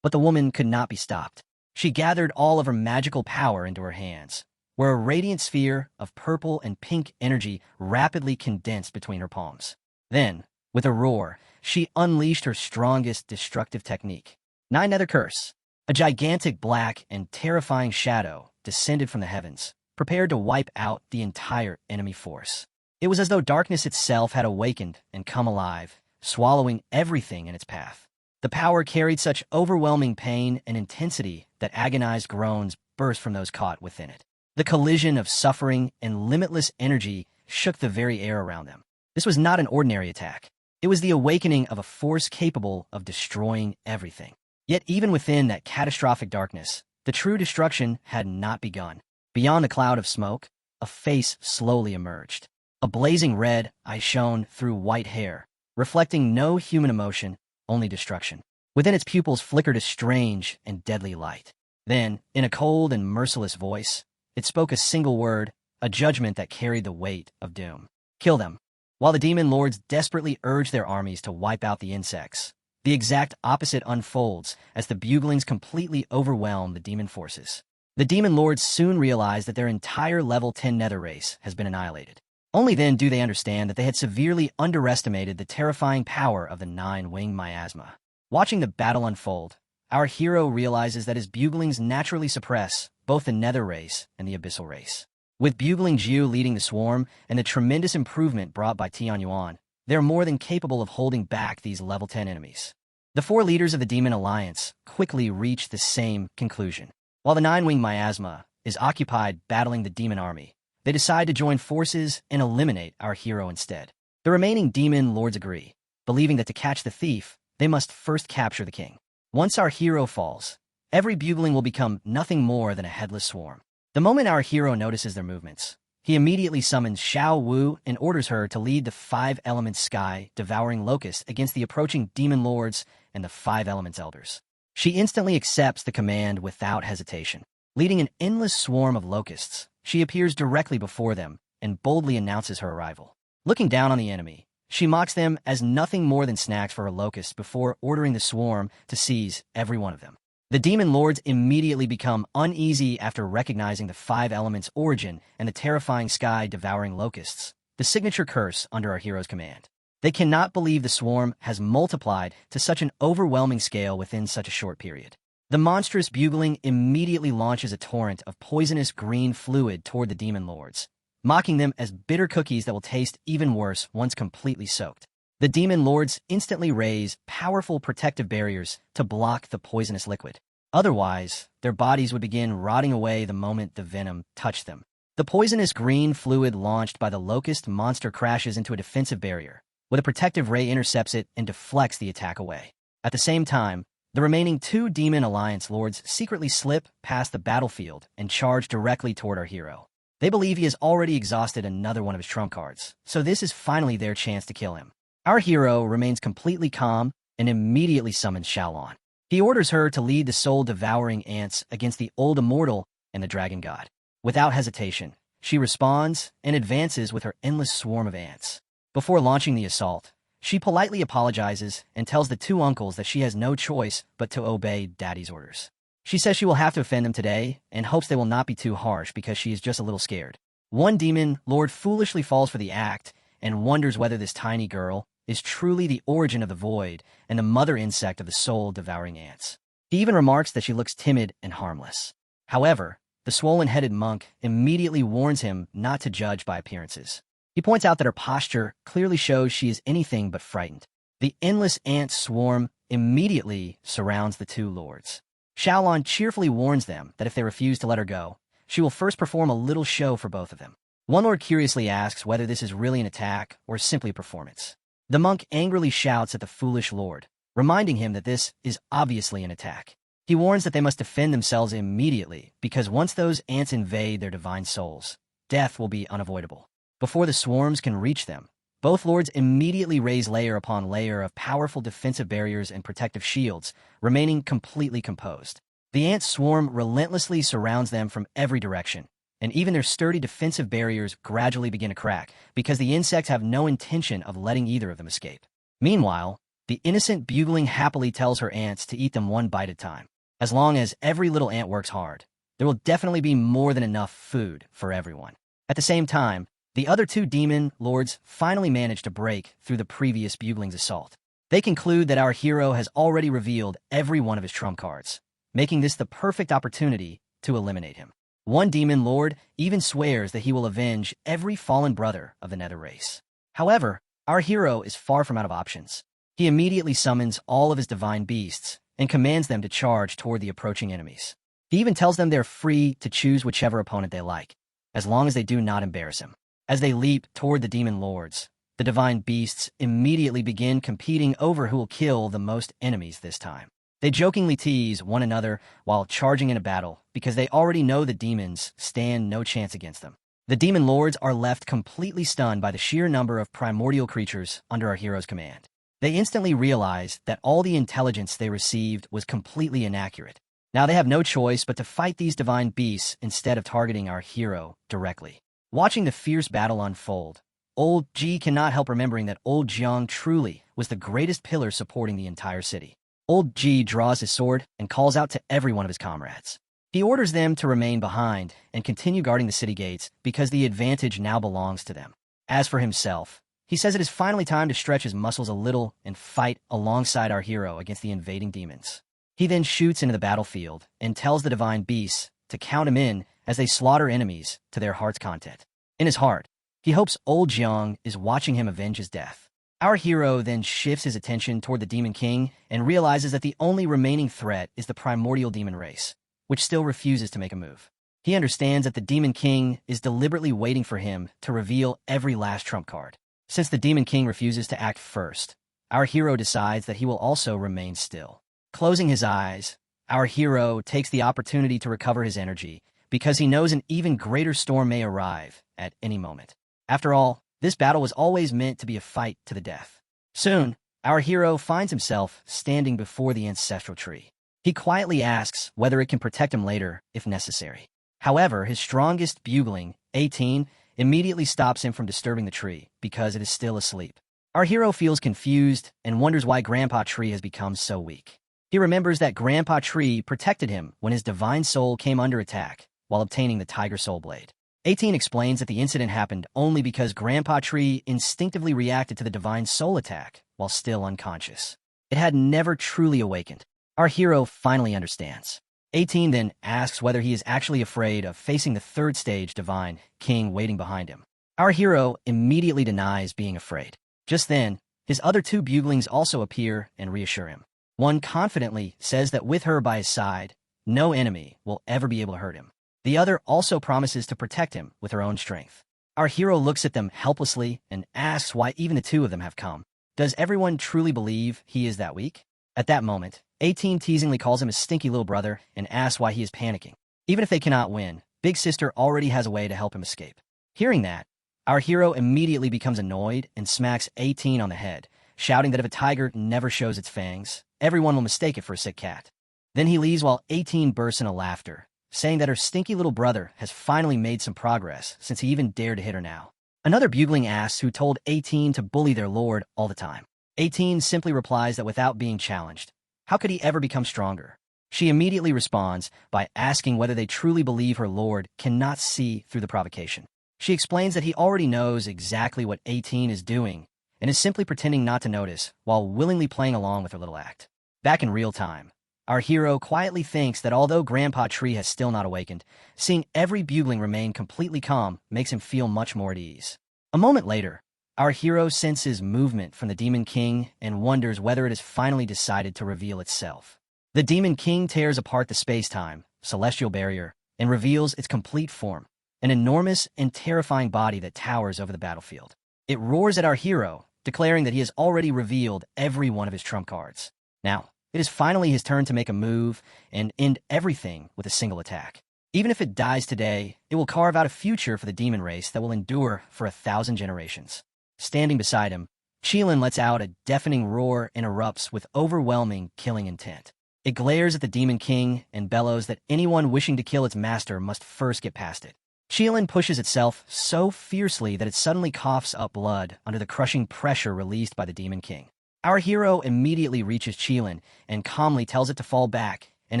But the woman could not be stopped. She gathered all of her magical power into her hands, where a radiant sphere of purple and pink energy rapidly condensed between her palms. Then, with a roar, she unleashed her strongest destructive technique, Nine Nether Curse. A gigantic black and terrifying shadow descended from the heavens, prepared to wipe out the entire enemy force. It was as though darkness itself had awakened and come alive, swallowing everything in its path. The power carried such overwhelming pain and intensity that agonized groans burst from those caught within it. The collision of suffering and limitless energy shook the very air around them. This was not an ordinary attack. It was the awakening of a force capable of destroying everything. Yet even within that catastrophic darkness, the true destruction had not begun. Beyond the cloud of smoke, a face slowly emerged. A blazing red eye shone through white hair, reflecting no human emotion, only destruction. Within its pupils flickered a strange and deadly light. Then, in a cold and merciless voice, it spoke a single word, a judgment that carried the weight of doom. Kill them. While the demon lords desperately urged their armies to wipe out the insects, the exact opposite unfolds as the buglings completely overwhelm the demon forces. The demon lords soon realize that their entire level 10 nether race has been annihilated. Only then do they understand that they had severely underestimated the terrifying power of the nine-winged miasma. Watching the battle unfold, our hero realizes that his buglings naturally suppress both the nether race and the abyssal race. With Bugling Jiu leading the swarm and the tremendous improvement brought by Tian Yuan, they're more than capable of holding back these level 10 enemies. The four leaders of the Demon Alliance quickly reach the same conclusion. While the nine-winged miasma is occupied battling the demon army, they decide to join forces and eliminate our hero instead. The remaining demon lords agree, believing that to catch the thief, they must first capture the king. Once our hero falls, every bugling will become nothing more than a headless swarm. The moment our hero notices their movements, he immediately summons Xiao Wu and orders her to lead the five-element sky devouring locust against the approaching demon lords and the five elements elders. She instantly accepts the command without hesitation. Leading an endless swarm of locusts, she appears directly before them and boldly announces her arrival. Looking down on the enemy, she mocks them as nothing more than snacks for her locusts before ordering the swarm to seize every one of them. The demon lords immediately become uneasy after recognizing the five elements' origin and the terrifying sky-devouring locusts, the signature curse under our hero's command. They cannot believe the swarm has multiplied to such an overwhelming scale within such a short period. The monstrous bugling immediately launches a torrent of poisonous green fluid toward the demon lords, mocking them as bitter cookies that will taste even worse once completely soaked. The demon lords instantly raise powerful protective barriers to block the poisonous liquid. Otherwise, their bodies would begin rotting away the moment the venom touched them. The poisonous green fluid launched by the locust monster crashes into a defensive barrier, where the protective ray intercepts it and deflects the attack away. At the same time, the remaining two Demon Alliance lords secretly slip past the battlefield and charge directly toward our hero. They believe he has already exhausted another one of his trump cards, so this is finally their chance to kill him. Our hero remains completely calm and immediately summons Xiaolon. He orders her to lead the soul-devouring ants against the Old Immortal and the Dragon God. Without hesitation, she responds and advances with her endless swarm of ants. Before launching the assault, she politely apologizes and tells the two uncles that she has no choice but to obey Daddy's orders. She says she will have to offend them today and hopes they will not be too harsh because she is just a little scared. One demon lord foolishly falls for the act and wonders whether this tiny girl is truly the origin of the void and the mother insect of the soul-devouring ants. He even remarks that she looks timid and harmless. However, the swollen-headed monk immediately warns him not to judge by appearances. He points out that her posture clearly shows she is anything but frightened. The endless ant swarm immediately surrounds the two lords. Xiaolon cheerfully warns them that if they refuse to let her go, she will first perform a little show for both of them. One lord curiously asks whether this is really an attack or simply a performance. The monk angrily shouts at the foolish lord, reminding him that this is obviously an attack. He warns that they must defend themselves immediately because once those ants invade their divine souls, death will be unavoidable. Before the swarms can reach them, Both lords immediately raise layer upon layer of powerful defensive barriers and protective shields, remaining completely composed. The ant swarm relentlessly surrounds them from every direction, and even their sturdy defensive barriers gradually begin to crack because the insects have no intention of letting either of them escape. Meanwhile, the innocent bugling happily tells her ants to eat them one bite at a time. As long as every little ant works hard, there will definitely be more than enough food for everyone. At the same time, the other two demon lords finally manage to break through the previous bugling's assault. They conclude that our hero has already revealed every one of his trump cards, making this the perfect opportunity to eliminate him. One demon lord even swears that he will avenge every fallen brother of the nether race. However, our hero is far from out of options. He immediately summons all of his divine beasts and commands them to charge toward the approaching enemies. He even tells them they're free to choose whichever opponent they like, as long as they do not embarrass him. As they leap toward the demon lords, the divine beasts immediately begin competing over who will kill the most enemies this time. They jokingly tease one another while charging in a battle because they already know the demons stand no chance against them. The demon lords are left completely stunned by the sheer number of primordial creatures under our hero's command. They instantly realize that all the intelligence they received was completely inaccurate. Now they have no choice but to fight these divine beasts instead of targeting our hero directly. Watching the fierce battle unfold, Old Ji cannot help remembering that Old Jiang truly was the greatest pillar supporting the entire city. Old Ji draws his sword and calls out to every one of his comrades. He orders them to remain behind and continue guarding the city gates because the advantage now belongs to them. As for himself, he says it is finally time to stretch his muscles a little and fight alongside our hero against the invading demons. He then shoots into the battlefield and tells the divine beasts to count him in as they slaughter enemies to their heart's content. In his heart, he hopes Old Jiang is watching him avenge his death. Our hero then shifts his attention toward the Demon King and realizes that the only remaining threat is the primordial demon race, which still refuses to make a move. He understands that the Demon King is deliberately waiting for him to reveal every last trump card. Since the Demon King refuses to act first, our hero decides that he will also remain still. Closing his eyes, our hero takes the opportunity to recover his energy because he knows an even greater storm may arrive at any moment. After all, this battle was always meant to be a fight to the death. Soon, our hero finds himself standing before the ancestral tree. He quietly asks whether it can protect him later if necessary. However, his strongest bugling, 18, immediately stops him from disturbing the tree because it is still asleep. Our hero feels confused and wonders why Grandpa Tree has become so weak. He remembers that Grandpa Tree protected him when his divine soul came under attack while obtaining the Tiger Soul Blade. 18 explains that the incident happened only because Grandpa Tree instinctively reacted to the divine soul attack while still unconscious. It had never truly awakened. Our hero finally understands. 18 then asks whether he is actually afraid of facing the third stage divine king waiting behind him. Our hero immediately denies being afraid. Just then, his other two buglings also appear and reassure him. One confidently says that with her by his side, no enemy will ever be able to hurt him. The other also promises to protect him with her own strength. Our hero looks at them helplessly and asks why even the two of them have come. Does everyone truly believe he is that weak? At that moment, 18 teasingly calls him a stinky little brother and asks why he is panicking. Even if they cannot win, Big Sister already has a way to help him escape. Hearing that, our hero immediately becomes annoyed and smacks 18 on the head, shouting that if a tiger never shows its fangs, everyone will mistake it for a sick cat. Then he leaves while 18 bursts into laughter, saying that her stinky little brother has finally made some progress since he even dared to hit her now. Another bugling asks who told 18 to bully their lord all the time. 18 simply replies that without being challenged, how could he ever become stronger? She immediately responds by asking whether they truly believe her lord cannot see through the provocation. She explains that he already knows exactly what 18 is doing and is simply pretending not to notice while willingly playing along with her little act. Back in real time, our hero quietly thinks that although Grandpa Tree has still not awakened, seeing every bugling remain completely calm makes him feel much more at ease. A moment later, our hero senses movement from the Demon King and wonders whether it has finally decided to reveal itself. The Demon King tears apart the space-time, celestial barrier, and reveals its complete form, an enormous and terrifying body that towers over the battlefield. It roars at our hero, declaring that he has already revealed every one of his trump cards. Now, it is finally his turn to make a move and end everything with a single attack. Even if it dies today, it will carve out a future for the demon race that will endure for 1,000 generations. Standing beside him, Qilin lets out a deafening roar and erupts with overwhelming killing intent. It glares at the Demon King and bellows that anyone wishing to kill its master must first get past it. Qilin pushes itself so fiercely that it suddenly coughs up blood under the crushing pressure released by the Demon King. Our hero immediately reaches Qilin and calmly tells it to fall back and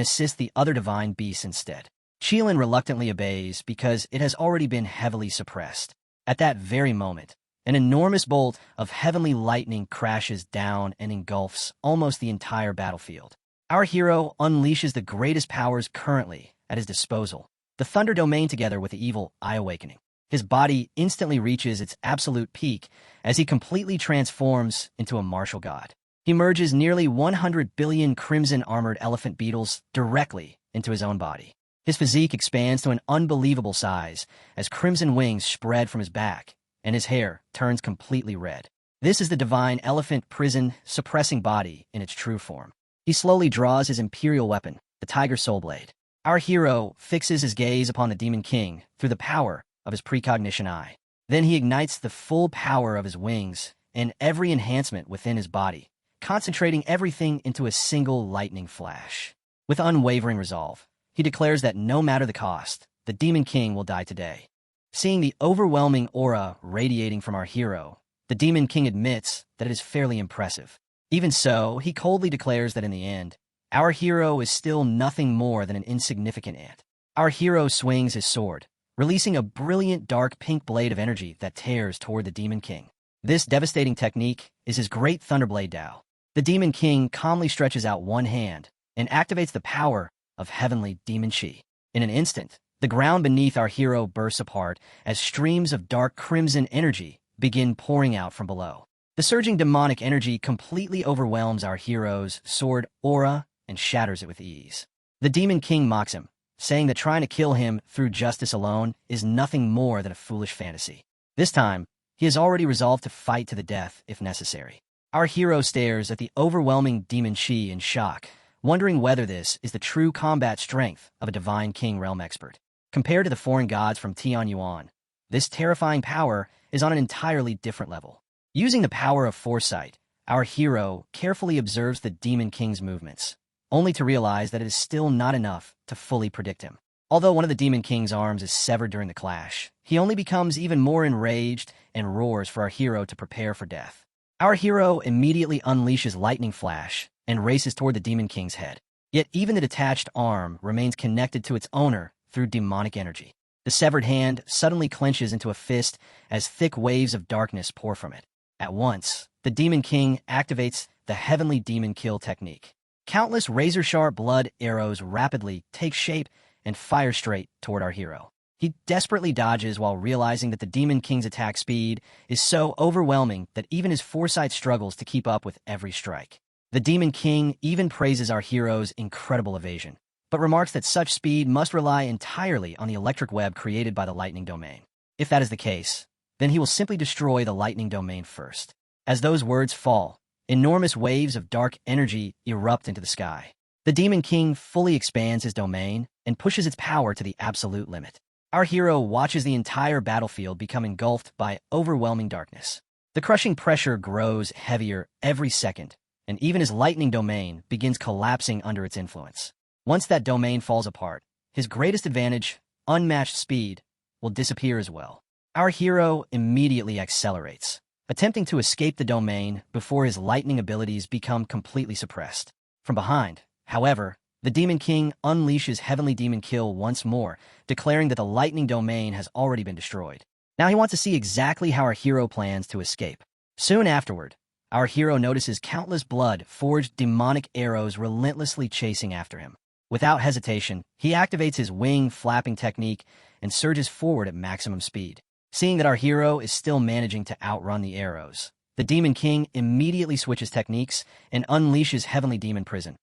assist the other divine beasts instead. Qilin reluctantly obeys because it has already been heavily suppressed. At that very moment, an enormous bolt of heavenly lightning crashes down and engulfs almost the entire battlefield. Our hero unleashes the greatest powers currently at his disposal, the Thunder Domain together with the evil Eye Awakening. His body instantly reaches its absolute peak as he completely transforms into a martial god. He merges nearly 100 billion crimson-armored elephant beetles directly into his own body. His physique expands to an unbelievable size as crimson wings spread from his back, and his hair turns completely red. This is the divine elephant prison suppressing body in its true form. He slowly draws his imperial weapon, the Tiger Soul Blade. Our hero fixes his gaze upon the Demon King through the power of his precognition eye. Then he ignites the full power of his wings and every enhancement within his body, concentrating everything into a single lightning flash. With unwavering resolve, he declares that no matter the cost, the Demon King will die today. Seeing the overwhelming aura radiating from our hero, the Demon King admits that it is fairly impressive. Even so, he coldly declares that in the end, our hero is still nothing more than an insignificant ant. Our hero swings his sword, releasing a brilliant dark pink blade of energy that tears toward the Demon King. This devastating technique is his great Thunderblade Dao. The Demon King calmly stretches out one hand and activates the power of heavenly demon chi. In an instant, the ground beneath our hero bursts apart as streams of dark crimson energy begin pouring out from below. The surging demonic energy completely overwhelms our hero's sword aura and shatters it with ease. The Demon King mocks him, saying that trying to kill him through justice alone is nothing more than a foolish fantasy. This time, he has already resolved to fight to the death if necessary. Our hero stares at the overwhelming demon chi in shock, wondering whether this is the true combat strength of a divine king realm expert. Compared to the foreign gods from Tianyuan, this terrifying power is on an entirely different level. Using the power of foresight, our hero carefully observes the Demon King's movements, only to realize that it is still not enough to fully predict him. Although one of the Demon King's arms is severed during the clash, he only becomes even more enraged and roars for our hero to prepare for death. Our hero immediately unleashes Lightning Flash and races toward the Demon King's head. Yet even the detached arm remains connected to its owner through demonic energy. The severed hand suddenly clenches into a fist as thick waves of darkness pour from it. At once, the Demon King activates the Heavenly Demon Kill technique. Countless razor-sharp blood arrows rapidly take shape and fire straight toward our hero. He desperately dodges while realizing that the Demon King's attack speed is so overwhelming that even his foresight struggles to keep up with every strike. The Demon King even praises our hero's incredible evasion, but remarks that such speed must rely entirely on the electric web created by the Lightning Domain. If that is the case, then he will simply destroy the Lightning Domain first. As those words fall, enormous waves of dark energy erupt into the sky. The Demon King fully expands his domain and pushes its power to the absolute limit. Our hero watches the entire battlefield become engulfed by overwhelming darkness. The crushing pressure grows heavier every second, and even his Lightning Domain begins collapsing under its influence. Once that domain falls apart, his greatest advantage, unmatched speed, will disappear as well. Our hero immediately accelerates, attempting to escape the domain before his lightning abilities become completely suppressed. From behind, however, the Demon King unleashes Heavenly Demon Kill once more, declaring that the Lightning Domain has already been destroyed. Now he wants to see exactly how our hero plans to escape. Soon afterward, our hero notices countless blood-forged demonic arrows relentlessly chasing after him. Without hesitation, he activates his wing flapping technique and surges forward at maximum speed. Seeing that our hero is still managing to outrun the arrows, the Demon King immediately switches techniques and unleashes Heavenly Demon Prison,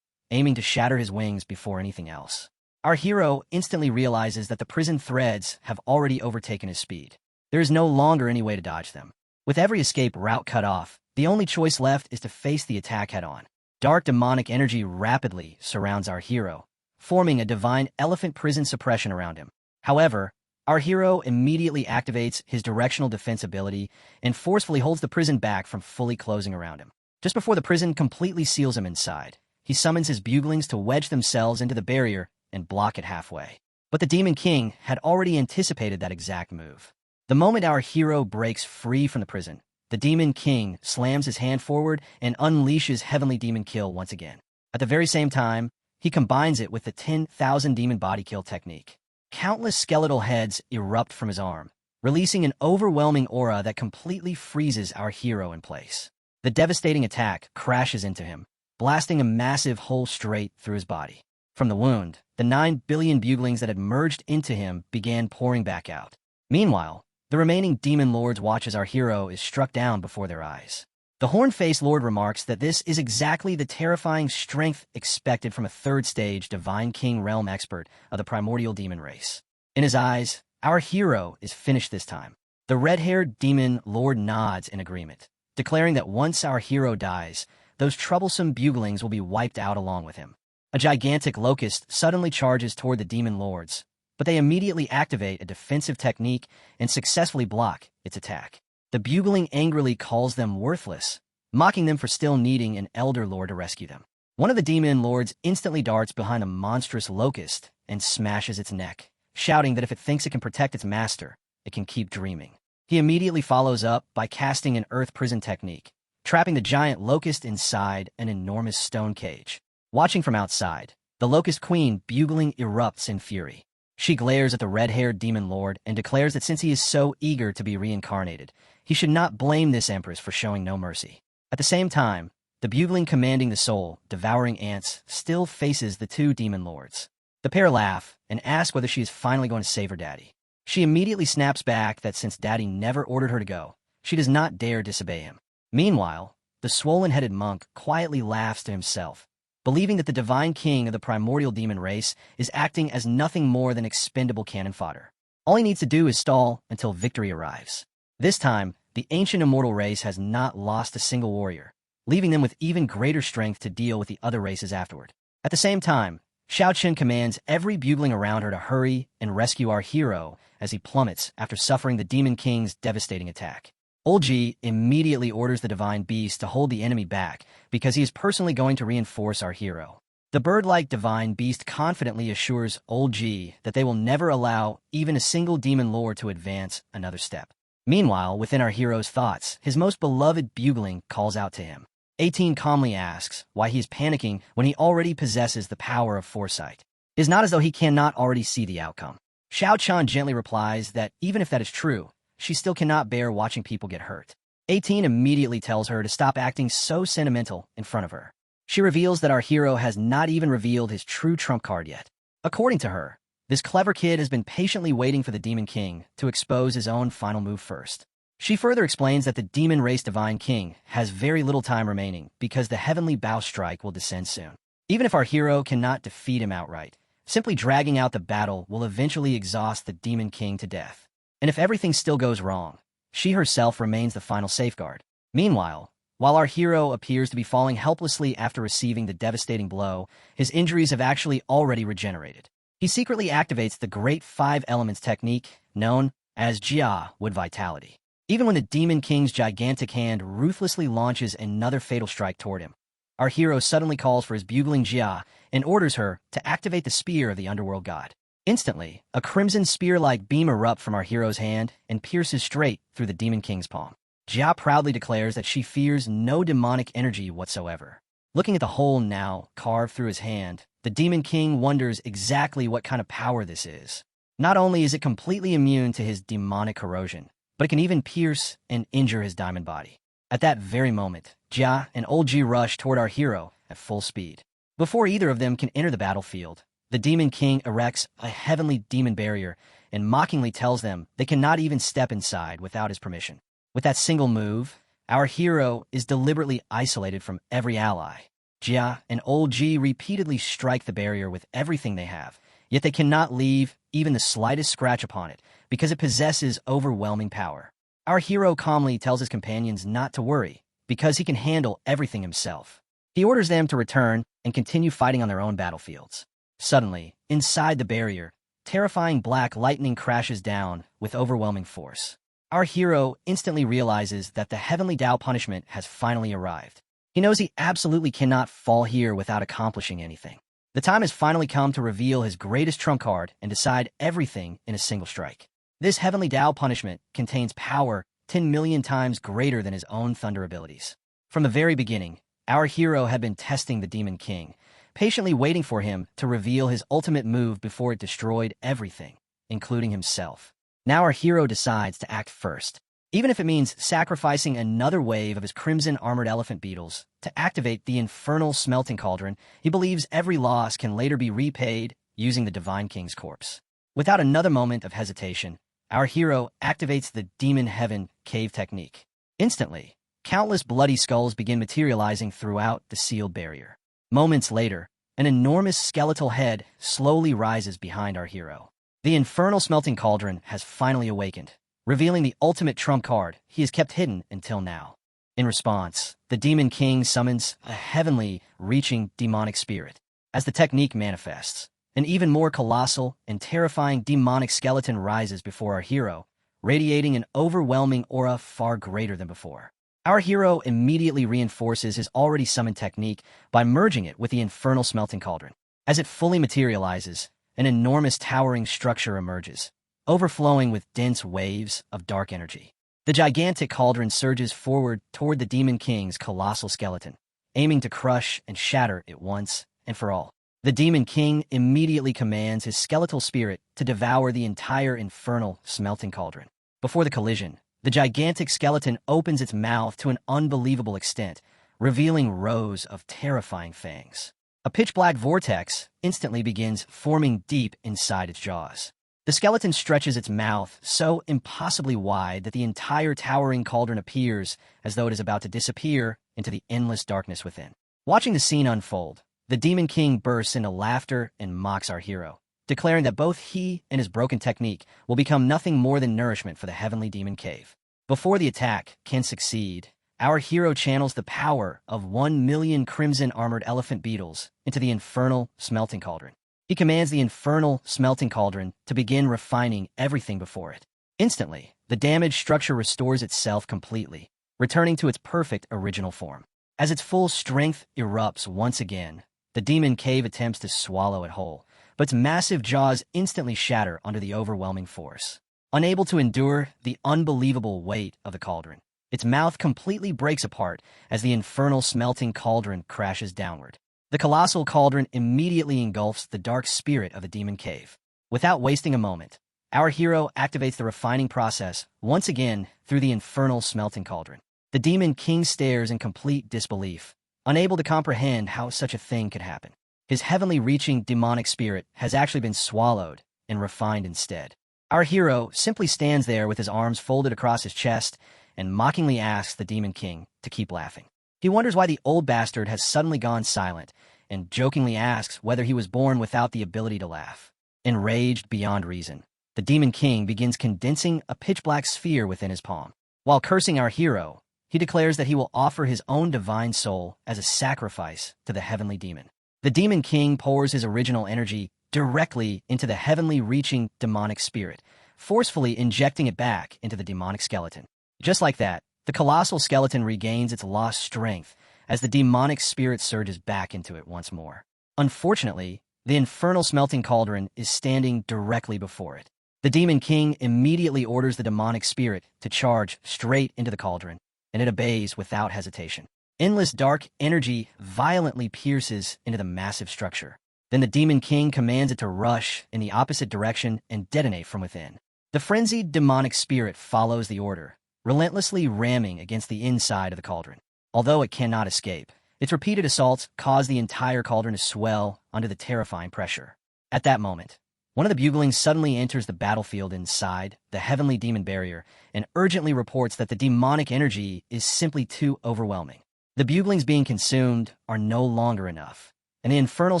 aiming to shatter his wings before anything else. Our hero instantly realizes that the prison threads have already overtaken his speed. There is no longer any way to dodge them. With every escape route cut off, the only choice left is to face the attack head-on. Dark demonic energy rapidly surrounds our hero, forming a divine elephant prison suppression around him. However, Our hero immediately activates his directional defense ability and forcefully holds the prison back from fully closing around him. Just before the prison completely seals him inside, he summons his buglings to wedge themselves into the barrier and block it halfway. But the Demon King had already anticipated that exact move. The moment our hero breaks free from the prison, the Demon King slams his hand forward and unleashes Heavenly Demon Kill once again. At the very same time, he combines it with the 10,000 Demon Body Kill technique. Countless skeletal heads erupt from his arm, releasing an overwhelming aura that completely freezes our hero in place. The devastating attack crashes into him, blasting a massive hole straight through his body. From the wound, the 9 billion buglings that had merged into him began pouring back out. Meanwhile, the remaining demon lords watch as our hero is struck down before their eyes. The horn-faced lord remarks that this is exactly the terrifying strength expected from a third-stage Divine King realm expert of the primordial demon race. In his eyes, our hero is finished this time. The red-haired demon lord nods in agreement, declaring that once our hero dies, those troublesome buglings will be wiped out along with him. A gigantic locust suddenly charges toward the demon lords, but they immediately activate a defensive technique and successfully block its attack. The bugling angrily calls them worthless, mocking them for still needing an elder lord to rescue them. One of the demon lords instantly darts behind a monstrous locust and smashes its neck, shouting that if it thinks it can protect its master, it can keep dreaming. He immediately follows up by casting an earth prison technique, trapping the giant locust inside an enormous stone cage. Watching from outside, the locust queen bugling erupts in fury. She glares at the red-haired demon lord and declares that since he is so eager to be reincarnated, he should not blame this empress for showing no mercy. At the same time, the bugling commanding the soul, devouring ants, still faces the two demon lords. The pair laugh and ask whether she is finally going to save her daddy. She immediately snaps back that since daddy never ordered her to go, she does not dare disobey him. Meanwhile, the swollen-headed monk quietly laughs to himself, believing that the Divine King of the primordial demon race is acting as nothing more than expendable cannon fodder. All he needs to do is stall until victory arrives. This time, the ancient immortal race has not lost a single warrior, leaving them with even greater strength to deal with the other races afterward. At the same time, Xiao Chen commands every bugling around her to hurry and rescue our hero as he plummets after suffering the Demon King's devastating attack. Olji immediately orders the Divine Beast to hold the enemy back because he is personally going to reinforce our hero. The bird-like Divine Beast confidently assures Olji that they will never allow even a single demon lord to advance another step. Meanwhile, within our hero's thoughts, his most beloved bugling calls out to him. 18 calmly asks why he is panicking when he already possesses the power of foresight. It is not as though he cannot already see the outcome. Xiao Chan gently replies that even if that is true, she still cannot bear watching people get hurt. 18 immediately tells her to stop acting so sentimental in front of her. She reveals that our hero has not even revealed his true trump card yet. According to her, this clever kid has been patiently waiting for the Demon King to expose his own final move first. She further explains that the Demon Race Divine King has very little time remaining because the Heavenly Bow Strike will descend soon. Even if our hero cannot defeat him outright, simply dragging out the battle will eventually exhaust the Demon King to death. And if everything still goes wrong, she herself remains the final safeguard. Meanwhile, while our hero appears to be falling helplessly after receiving the devastating blow, his injuries have actually already regenerated. He secretly activates the Great Five Elements technique, known as Jia Wood Vitality. Even when the Demon King's gigantic hand ruthlessly launches another fatal strike toward him, our hero suddenly calls for his bugling Jia and orders her to activate the Spear of the Underworld God. Instantly, a crimson spear-like beam erupts from our hero's hand and pierces straight through the Demon King's palm. Jia proudly declares that she fears no demonic energy whatsoever. Looking at the hole now carved through his hand, the Demon King wonders exactly what kind of power this is. Not only is it completely immune to his demonic corrosion, but it can even pierce and injure his diamond body. At that very moment, Jia and Olji rush toward our hero at full speed. Before either of them can enter the battlefield, the Demon King erects a heavenly demon barrier and mockingly tells them they cannot even step inside without his permission. With that single move, our hero is deliberately isolated from every ally. Jia and Olji repeatedly strike the barrier with everything they have, yet they cannot leave even the slightest scratch upon it because it possesses overwhelming power. Our hero calmly tells his companions not to worry because he can handle everything himself. He orders them to return and continue fighting on their own battlefields. Suddenly, inside the barrier, terrifying black lightning crashes down with overwhelming force. Our hero instantly realizes that the heavenly Tao punishment has finally arrived. He knows he absolutely cannot fall here without accomplishing anything. The time has finally come to reveal his greatest trump card and decide everything in a single strike. This heavenly Tao punishment contains power 10 million times greater than his own thunder abilities. From the very beginning, our hero had been testing the Demon King, patiently waiting for him to reveal his ultimate move before it destroyed everything, including himself. Now our hero decides to act first, even if it means sacrificing another wave of his crimson armored elephant beetles to activate the infernal smelting cauldron. He believes every loss can later be repaid using the Divine King's corpse. Without another moment of hesitation, our hero activates the Demon Heaven cave technique. Instantly, countless bloody skulls begin materializing throughout the sealed barrier. Moments later, an enormous skeletal head slowly rises behind our hero. The infernal smelting cauldron has finally awakened, revealing the ultimate trump card he has kept hidden until now. In response, the Demon King summons a heavenly, reaching demonic spirit. As the technique manifests, an even more colossal and terrifying demonic skeleton rises before our hero, radiating an overwhelming aura far greater than before. Our hero immediately reinforces his already summoned technique by merging it with the infernal smelting cauldron. As it fully materializes, an enormous towering structure emerges, overflowing with dense waves of dark energy. The gigantic cauldron surges forward toward the Demon King's colossal skeleton, aiming to crush and shatter it once and for all. The Demon King immediately commands his skeletal spirit to devour the entire infernal smelting cauldron. Before the collision, the gigantic skeleton opens its mouth to an unbelievable extent, revealing rows of terrifying fangs. A pitch-black vortex instantly begins forming deep inside its jaws. The skeleton stretches its mouth so impossibly wide that the entire towering cauldron appears as though it is about to disappear into the endless darkness within. Watching the scene unfold, the Demon King bursts into laughter and mocks our hero, declaring that both he and his broken technique will become nothing more than nourishment for the heavenly demon cave. Before the attack can succeed, our hero channels the power of 1 million crimson armored elephant beetles into the infernal smelting cauldron. He commands the infernal smelting cauldron to begin refining everything before it. Instantly, the damaged structure restores itself completely, returning to its perfect original form. As its full strength erupts once again, the demon cave attempts to swallow it whole, but its massive jaws instantly shatter under the overwhelming force. Unable to endure the unbelievable weight of the cauldron, its mouth completely breaks apart as the infernal smelting cauldron crashes downward. The colossal cauldron immediately engulfs the dark spirit of the demon cave. Without wasting a moment, our hero activates the refining process once again through the infernal smelting cauldron. The Demon King stares in complete disbelief, unable to comprehend how such a thing could happen. His heavenly reaching demonic spirit has actually been swallowed and refined instead. Our hero simply stands there with his arms folded across his chest and mockingly asks the Demon King to keep laughing. He wonders why the old bastard has suddenly gone silent and jokingly asks whether he was born without the ability to laugh. Enraged beyond reason, the Demon King begins condensing a pitch-black sphere within his palm. While cursing our hero, he declares that he will offer his own divine soul as a sacrifice to the heavenly demon. The Demon King pours his original energy directly into the heavenly reaching demonic spirit, forcefully injecting it back into the demonic skeleton. Just like that, the colossal skeleton regains its lost strength as the demonic spirit surges back into it once more. Unfortunately, the infernal smelting cauldron is standing directly before it. The Demon King immediately orders the demonic spirit to charge straight into the cauldron, and it obeys without hesitation. Endless dark energy violently pierces into the massive structure. Then the Demon King commands it to rush in the opposite direction and detonate from within. The frenzied demonic spirit follows the order, relentlessly ramming against the inside of the cauldron. Although it cannot escape, its repeated assaults cause the entire cauldron to swell under the terrifying pressure. At that moment, one of the buglings suddenly enters the battlefield inside the heavenly demon barrier and urgently reports that the demonic energy is simply too overwhelming. The buglings being consumed are no longer enough, and the infernal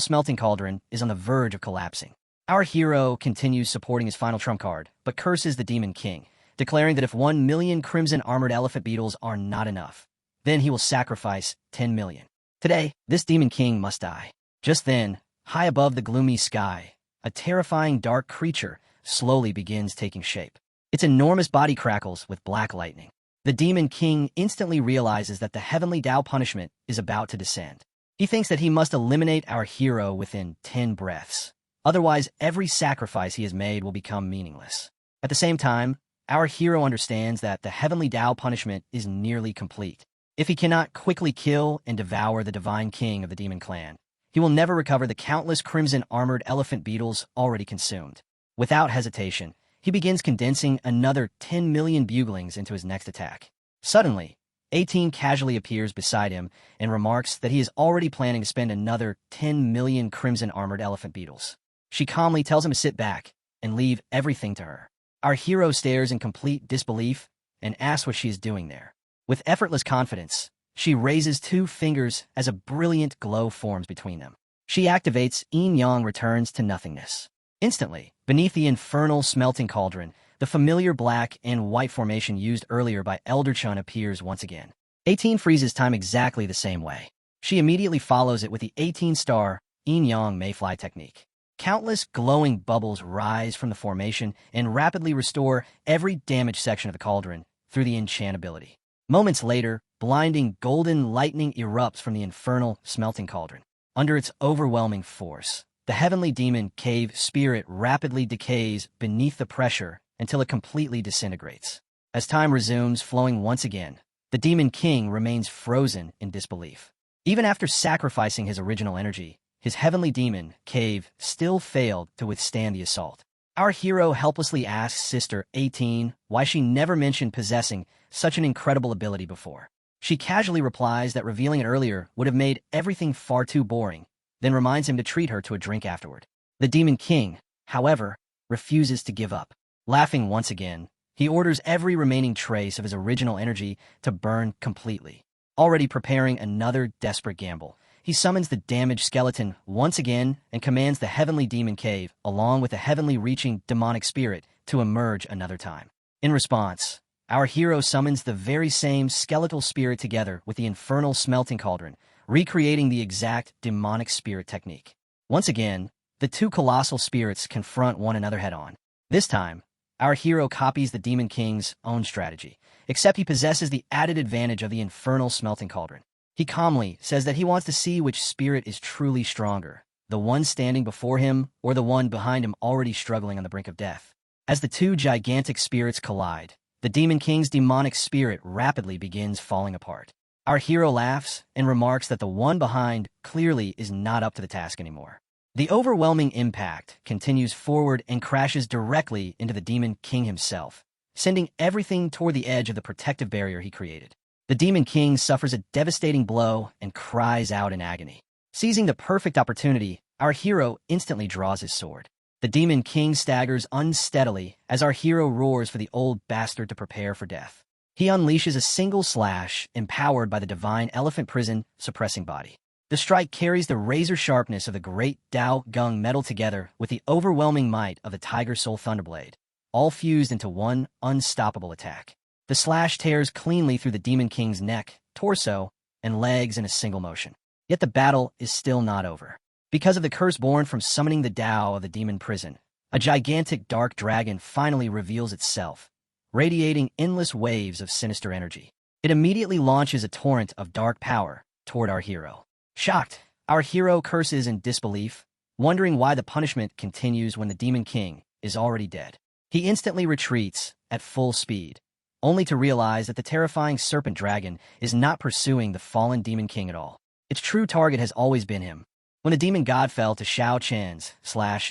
smelting cauldron is on the verge of collapsing. Our hero continues supporting his final trump card, but curses the Demon King, declaring that if 1 million crimson armored elephant beetles are not enough, then he will sacrifice 10 million. Today, this Demon King must die. Just then, high above the gloomy sky, a terrifying dark creature slowly begins taking shape. Its enormous body crackles with black lightning. The Demon King instantly realizes that the heavenly Tao punishment is about to descend. He thinks that he must eliminate our hero within 10 breaths. Otherwise, every sacrifice he has made will become meaningless. At the same time, our hero understands that the heavenly Tao punishment is nearly complete. If he cannot quickly kill and devour the divine king of the demon clan, he will never recover the countless crimson-armored elephant beetles already consumed. Without hesitation, he begins condensing another 10 million buglings into his next attack. Suddenly, 18 casually appears beside him and remarks that he is already planning to spend another 10 million crimson-armored elephant beetles. She calmly tells him to sit back and leave everything to her. Our hero stares in complete disbelief and asks what she is doing there. With effortless confidence, she raises 2 fingers as a brilliant glow forms between them. She activates Yin-Yang returns to nothingness. Instantly, beneath the infernal smelting cauldron, the familiar black and white formation used earlier by Elder Chun appears once again. 18 freezes time exactly the same way. She immediately follows it with the 18-star Yin-Yang Mayfly technique. Countless glowing bubbles rise from the formation and rapidly restore every damaged section of the cauldron through the enchant ability. Moments later, blinding golden lightning erupts from the infernal smelting cauldron. Under its overwhelming force, the heavenly demon cave spirit rapidly decays beneath the pressure until it completely disintegrates. As time resumes flowing once again, the Demon King remains frozen in disbelief. Even after sacrificing his original energy, his heavenly demon cave still failed to withstand the assault. Our hero helplessly asks Sister 18 why she never mentioned possessing such an incredible ability before. She casually replies that revealing it earlier would have made everything far too boring, then reminds him to treat her to a drink afterward. The Demon King, however, refuses to give up. Laughing once again, he orders every remaining trace of his original energy to burn completely. Already preparing another desperate gamble, he summons the damaged skeleton once again and commands the heavenly demon cave, along with the heavenly reaching demonic spirit, to emerge another time. In response, our hero summons the very same skeletal spirit together with the infernal smelting cauldron, recreating the exact demonic spirit technique. Once again, the 2 colossal spirits confront one another head-on. This time, our hero copies the Demon King's own strategy, except he possesses the added advantage of the infernal smelting cauldron. He calmly says that he wants to see which spirit is truly stronger, the one standing before him or the one behind him already struggling on the brink of death. As the 2 gigantic spirits collide, the Demon King's demonic spirit rapidly begins falling apart. Our hero laughs and remarks that the one behind clearly is not up to the task anymore. The overwhelming impact continues forward and crashes directly into the Demon King himself, sending everything toward the edge of the protective barrier he created. The Demon King suffers a devastating blow and cries out in agony. Seizing the perfect opportunity, our hero instantly draws his sword. The Demon King staggers unsteadily as our hero roars for the old bastard to prepare for death. He unleashes a single slash, empowered by the divine elephant prison suppressing body. The strike carries the razor sharpness of the great Dao Gung metal together with the overwhelming might of the Tiger Soul Thunderblade, all fused into one unstoppable attack. The slash tears cleanly through the Demon King's neck, torso, and legs in a single motion. Yet the battle is still not over. Because of the curse born from summoning the Dao of the demon prison, a gigantic dark dragon finally reveals itself, radiating endless waves of sinister energy. It immediately launches a torrent of dark power toward our hero. Shocked, our hero curses in disbelief, wondering why the punishment continues when the Demon King is already dead. He instantly retreats at full speed, only to realize that the terrifying serpent dragon is not pursuing the fallen Demon King at all. Its true target has always been him. When the demon god fell to Xiao Chen's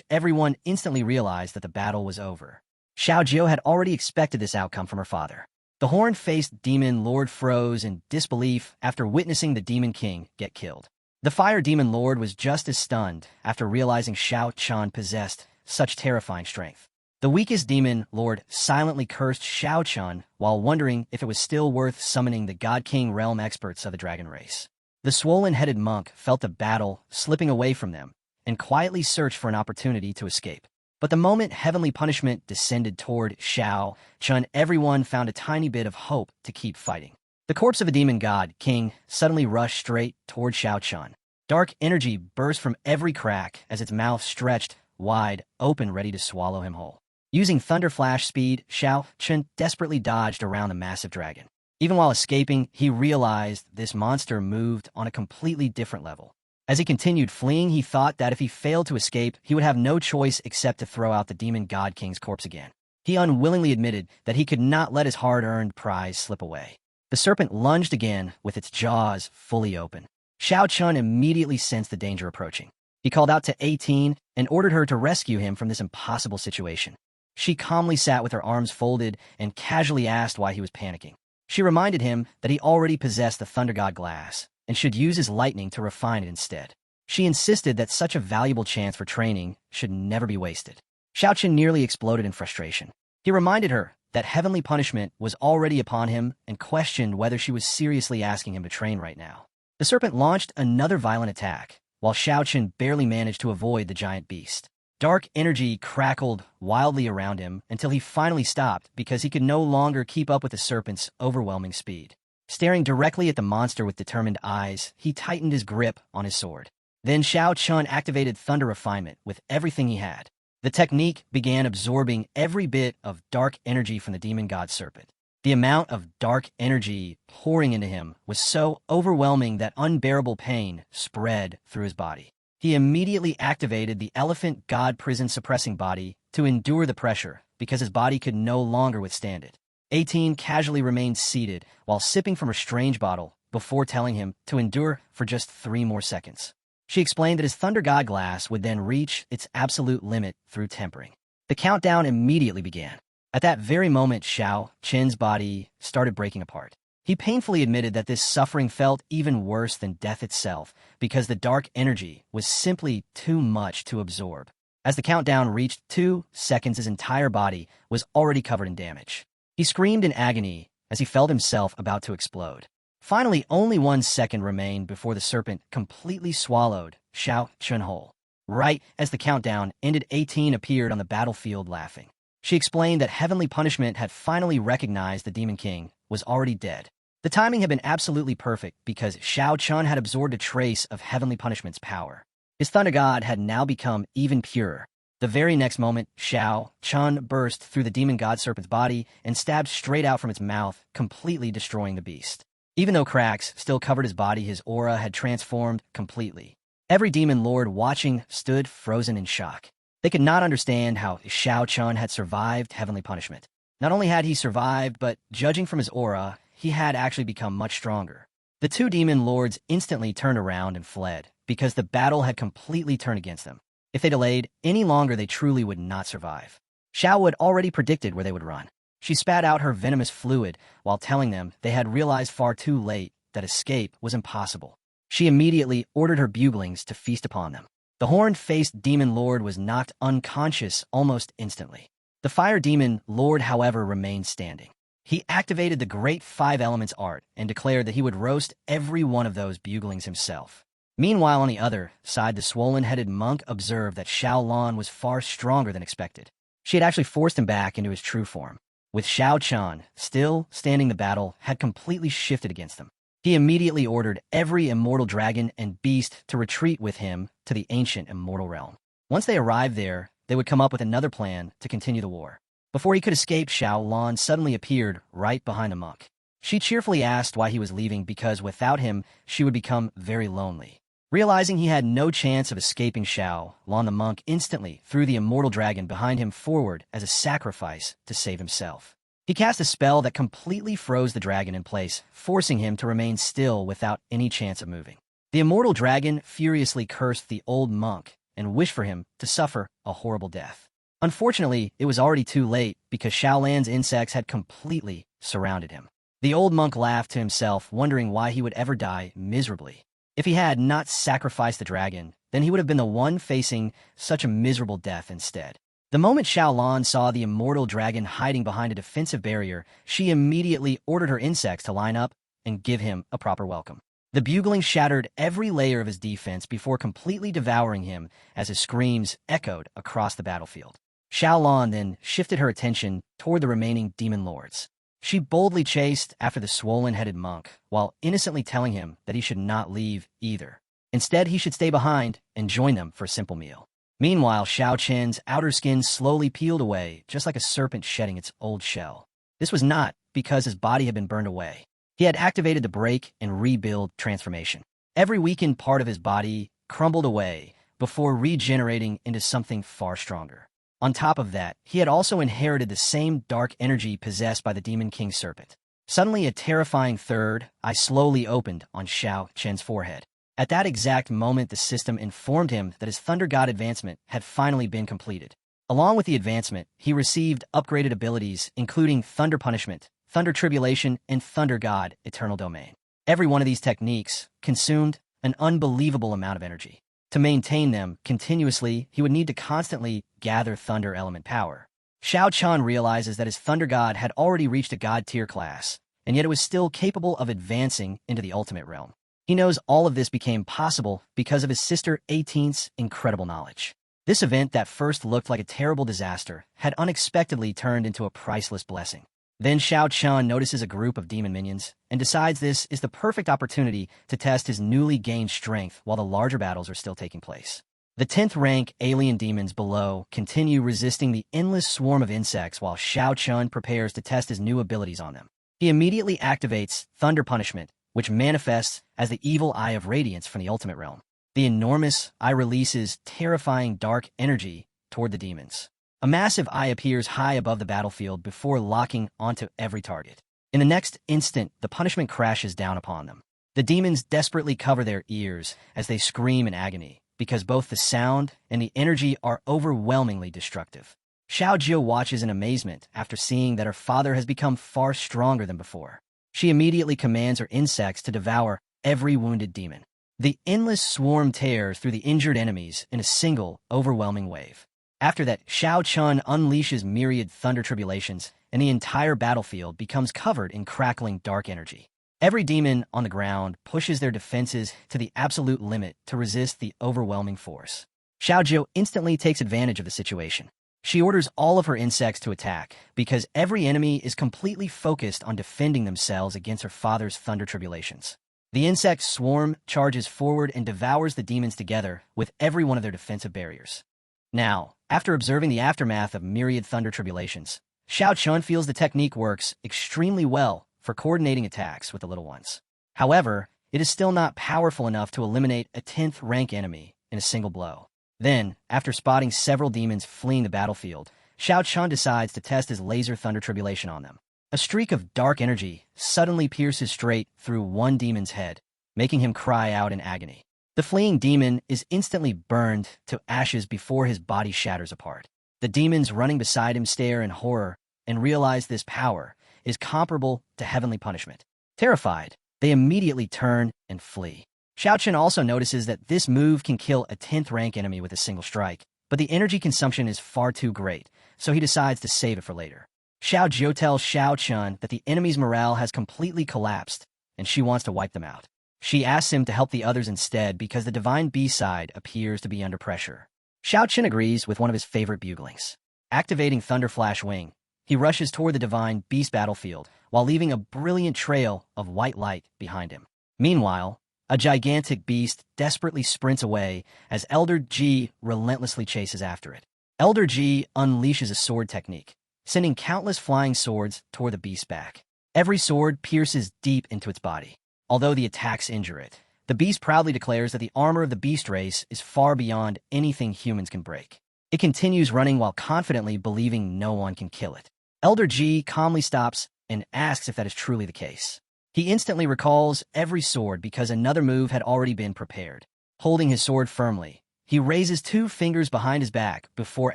/ everyone instantly realized that the battle was over. Xiao Jiu had already expected this outcome from her father. The horn-faced demon lord froze in disbelief after witnessing the Demon King get killed. The fire demon lord was just as stunned after realizing Xiao Chan possessed such terrifying strength. The weakest demon lord silently cursed Xiao Chun while wondering if it was still worth summoning the God King realm experts of the dragon race. The swollen-headed monk felt the battle slipping away from them and quietly searched for an opportunity to escape. But the moment heavenly punishment descended toward Xiao Chun, everyone found a tiny bit of hope to keep fighting. The corpse of a demon god king suddenly rushed straight toward Xiao Chun. Dark energy burst from every crack as its mouth stretched wide open, ready to swallow him whole. Using thunder flash speed, Xiao Chen desperately dodged around the massive dragon. Even while escaping, he realized this monster moved on a completely different level. As he continued fleeing, he thought that if he failed to escape, he would have no choice except to throw out the demon god king's corpse again. He unwillingly admitted that he could not let his hard-earned prize slip away. The serpent lunged again, with its jaws fully open. Xiao Chun immediately sensed the danger approaching. He called out to 18 and ordered her to rescue him from this impossible situation. She calmly sat with her arms folded and casually asked why he was panicking. She reminded him that he already possessed the Thunder God glass and should use his lightning to refine it instead. She insisted that such a valuable chance for training should never be wasted. Xiao Chen nearly exploded in frustration. He reminded her that heavenly punishment was already upon him and questioned whether she was seriously asking him to train right now. The serpent launched another violent attack, while Xiao Chen barely managed to avoid the giant beast. Dark energy crackled wildly around him until he finally stopped because he could no longer keep up with the serpent's overwhelming speed. Staring directly at the monster with determined eyes, he tightened his grip on his sword. Then Xiao Chun activated Thunder Refinement with everything he had. The technique began absorbing every bit of dark energy from the demon god serpent. The amount of dark energy pouring into him was so overwhelming that unbearable pain spread through his body. He immediately activated the elephant god prison suppressing body to endure the pressure because his body could no longer withstand it. 18 casually remained seated while sipping from a strange bottle before telling him to endure for just 3 more seconds. She explained that his Thunder God glass would then reach its absolute limit through tempering. The countdown immediately began. At that very moment, Xiao Chen's body started breaking apart. He painfully admitted that this suffering felt even worse than death itself because the dark energy was simply too much to absorb. As the countdown reached 2 seconds, his entire body was already covered in damage. He screamed in agony as he felt himself about to explode. Finally, only 1 second remained before the serpent completely swallowed Xiao Chen whole. Right as the countdown ended, 18 appeared on the battlefield laughing. She explained that heavenly punishment had finally recognized the Demon King was already dead. The timing had been absolutely perfect because Xiao Chun had absorbed a trace of heavenly punishment's power. His Thunder God had now become even purer. The very next moment, Xiao Chun burst through the Demon God Serpent's body and stabbed straight out from its mouth, completely destroying the beast. Even though cracks still covered his body, his aura had transformed completely. Every demon lord watching stood frozen in shock. They could not understand how Xiao Chun had survived heavenly punishment. Not only had he survived, but judging from his aura, he had actually become much stronger. The 2 demon lords instantly turned around and fled because the battle had completely turned against them. If they delayed any longer, they truly would not survive. Xiao had already predicted where they would run. She spat out her venomous fluid while telling them they had realized far too late that escape was impossible. She immediately ordered her buglings to feast upon them. The horned-faced demon lord was knocked unconscious almost instantly. The fire demon lord, however, remained standing. He activated the Great 5 Elements art and declared that he would roast every one of those buglings himself. Meanwhile, on the other side, the swollen-headed monk observed that Xiao Lan was far stronger than expected. She had actually forced him back into his true form. With Xiao Chan still standing, the battle had completely shifted against them. He immediately ordered every immortal dragon and beast to retreat with him to the ancient immortal realm. Once they arrived there, they would come up with another plan to continue the war. Before he could escape, Xiao Lan suddenly appeared right behind the monk. She cheerfully asked why he was leaving because without him, she would become very lonely. Realizing he had no chance of escaping, Xiao Lan the monk instantly threw the immortal dragon behind him forward as a sacrifice to save himself. He cast a spell that completely froze the dragon in place, forcing him to remain still without any chance of moving. The immortal dragon furiously cursed the old monk and wished for him to suffer a horrible death. Unfortunately, it was already too late because Xiao Lan's insects had completely surrounded him. The old monk laughed to himself, wondering why he would ever die miserably. If he had not sacrificed the dragon, then he would have been the one facing such a miserable death instead. The moment Xiao Lan saw the immortal dragon hiding behind a defensive barrier, she immediately ordered her insects to line up and give him a proper welcome. The bugling shattered every layer of his defense before completely devouring him as his screams echoed across the battlefield. Xiao Lan then shifted her attention toward the remaining demon lords. She boldly chased after the swollen-headed monk, while innocently telling him that he should not leave either. Instead, he should stay behind and join them for a simple meal. Meanwhile, Xiao Chen's outer skin slowly peeled away, just like a serpent shedding its old shell. This was not because his body had been burned away. He had activated the break and rebuild transformation. Every weakened part of his body crumbled away before regenerating into something far stronger. On top of that, he had also inherited the same dark energy possessed by the Demon King Serpent. Suddenly, a terrifying third eye slowly opened on Xiao Chen's forehead. At that exact moment, the system informed him that his Thunder God advancement had finally been completed. Along with the advancement, he received upgraded abilities including Thunder Punishment, Thunder Tribulation, and Thunder God Eternal Domain. Every one of these techniques consumed an unbelievable amount of energy. To maintain them continuously, he would need to constantly gather Thunder Element power. Xiao Chen realizes that his Thunder God had already reached a God tier class, and yet it was still capable of advancing into the ultimate realm. He knows all of this became possible because of his sister 18th's incredible knowledge. This event that first looked like a terrible disaster had unexpectedly turned into a priceless blessing. Then Xiao Chen notices a group of demon minions and decides this is the perfect opportunity to test his newly gained strength while the larger battles are still taking place. The 10th rank alien demons below continue resisting the endless swarm of insects while Xiao Chen prepares to test his new abilities on them. He immediately activates Thunder Punishment, which manifests as the evil Eye of Radiance from the Ultimate Realm. The enormous eye releases terrifying dark energy toward the demons. A massive eye appears high above the battlefield before locking onto every target. In the next instant, the punishment crashes down upon them. The demons desperately cover their ears as they scream in agony, because both the sound and the energy are overwhelmingly destructive. Xiao Jiu watches in amazement after seeing that her father has become far stronger than before. She immediately commands her insects to devour every wounded demon. The endless swarm tears through the injured enemies in a single, overwhelming wave. After that, Xiao Chen unleashes myriad thunder tribulations, and the entire battlefield becomes covered in crackling dark energy. Every demon on the ground pushes their defenses to the absolute limit to resist the overwhelming force. Xiao Jiu instantly takes advantage of the situation. She orders all of her insects to attack, because every enemy is completely focused on defending themselves against her father's thunder tribulations. The insect swarm charges forward and devours the demons together with every one of their defensive barriers. Now, after observing the aftermath of myriad thunder tribulations, Xiao Chen feels the technique works extremely well for coordinating attacks with the little ones. However, it is still not powerful enough to eliminate a 10th rank enemy in a single blow. Then, after spotting several demons fleeing the battlefield, Xiao Chen decides to test his laser thunder tribulation on them. A streak of dark energy suddenly pierces straight through one demon's head, making him cry out in agony. The fleeing demon is instantly burned to ashes before his body shatters apart. The demons running beside him stare in horror and realize this power is comparable to heavenly punishment. Terrified, they immediately turn and flee. Xiao Chen also notices that this move can kill a 10th rank enemy with a single strike, but the energy consumption is far too great, so he decides to save it for later. Xiao Jiu tells Xiao Chen that the enemy's morale has completely collapsed, and she wants to wipe them out. She asks him to help the others instead because the Divine B-side appears to be under pressure. Xiao Chen agrees with one of his favorite buglings. Activating Thunder Flash Wing, he rushes toward the Divine Beast battlefield while leaving a brilliant trail of white light behind him. Meanwhile, a gigantic beast desperately sprints away as Elder Ji relentlessly chases after it. Elder Ji unleashes a sword technique, sending countless flying swords toward the beast's back. Every sword pierces deep into its body. Although the attacks injure it, the beast proudly declares that the armor of the beast race is far beyond anything humans can break. It continues running while confidently believing no one can kill it. Elder Ji calmly stops and asks if that is truly the case. He instantly recalls every sword because another move had already been prepared. Holding his sword firmly, he raises 2 fingers behind his back before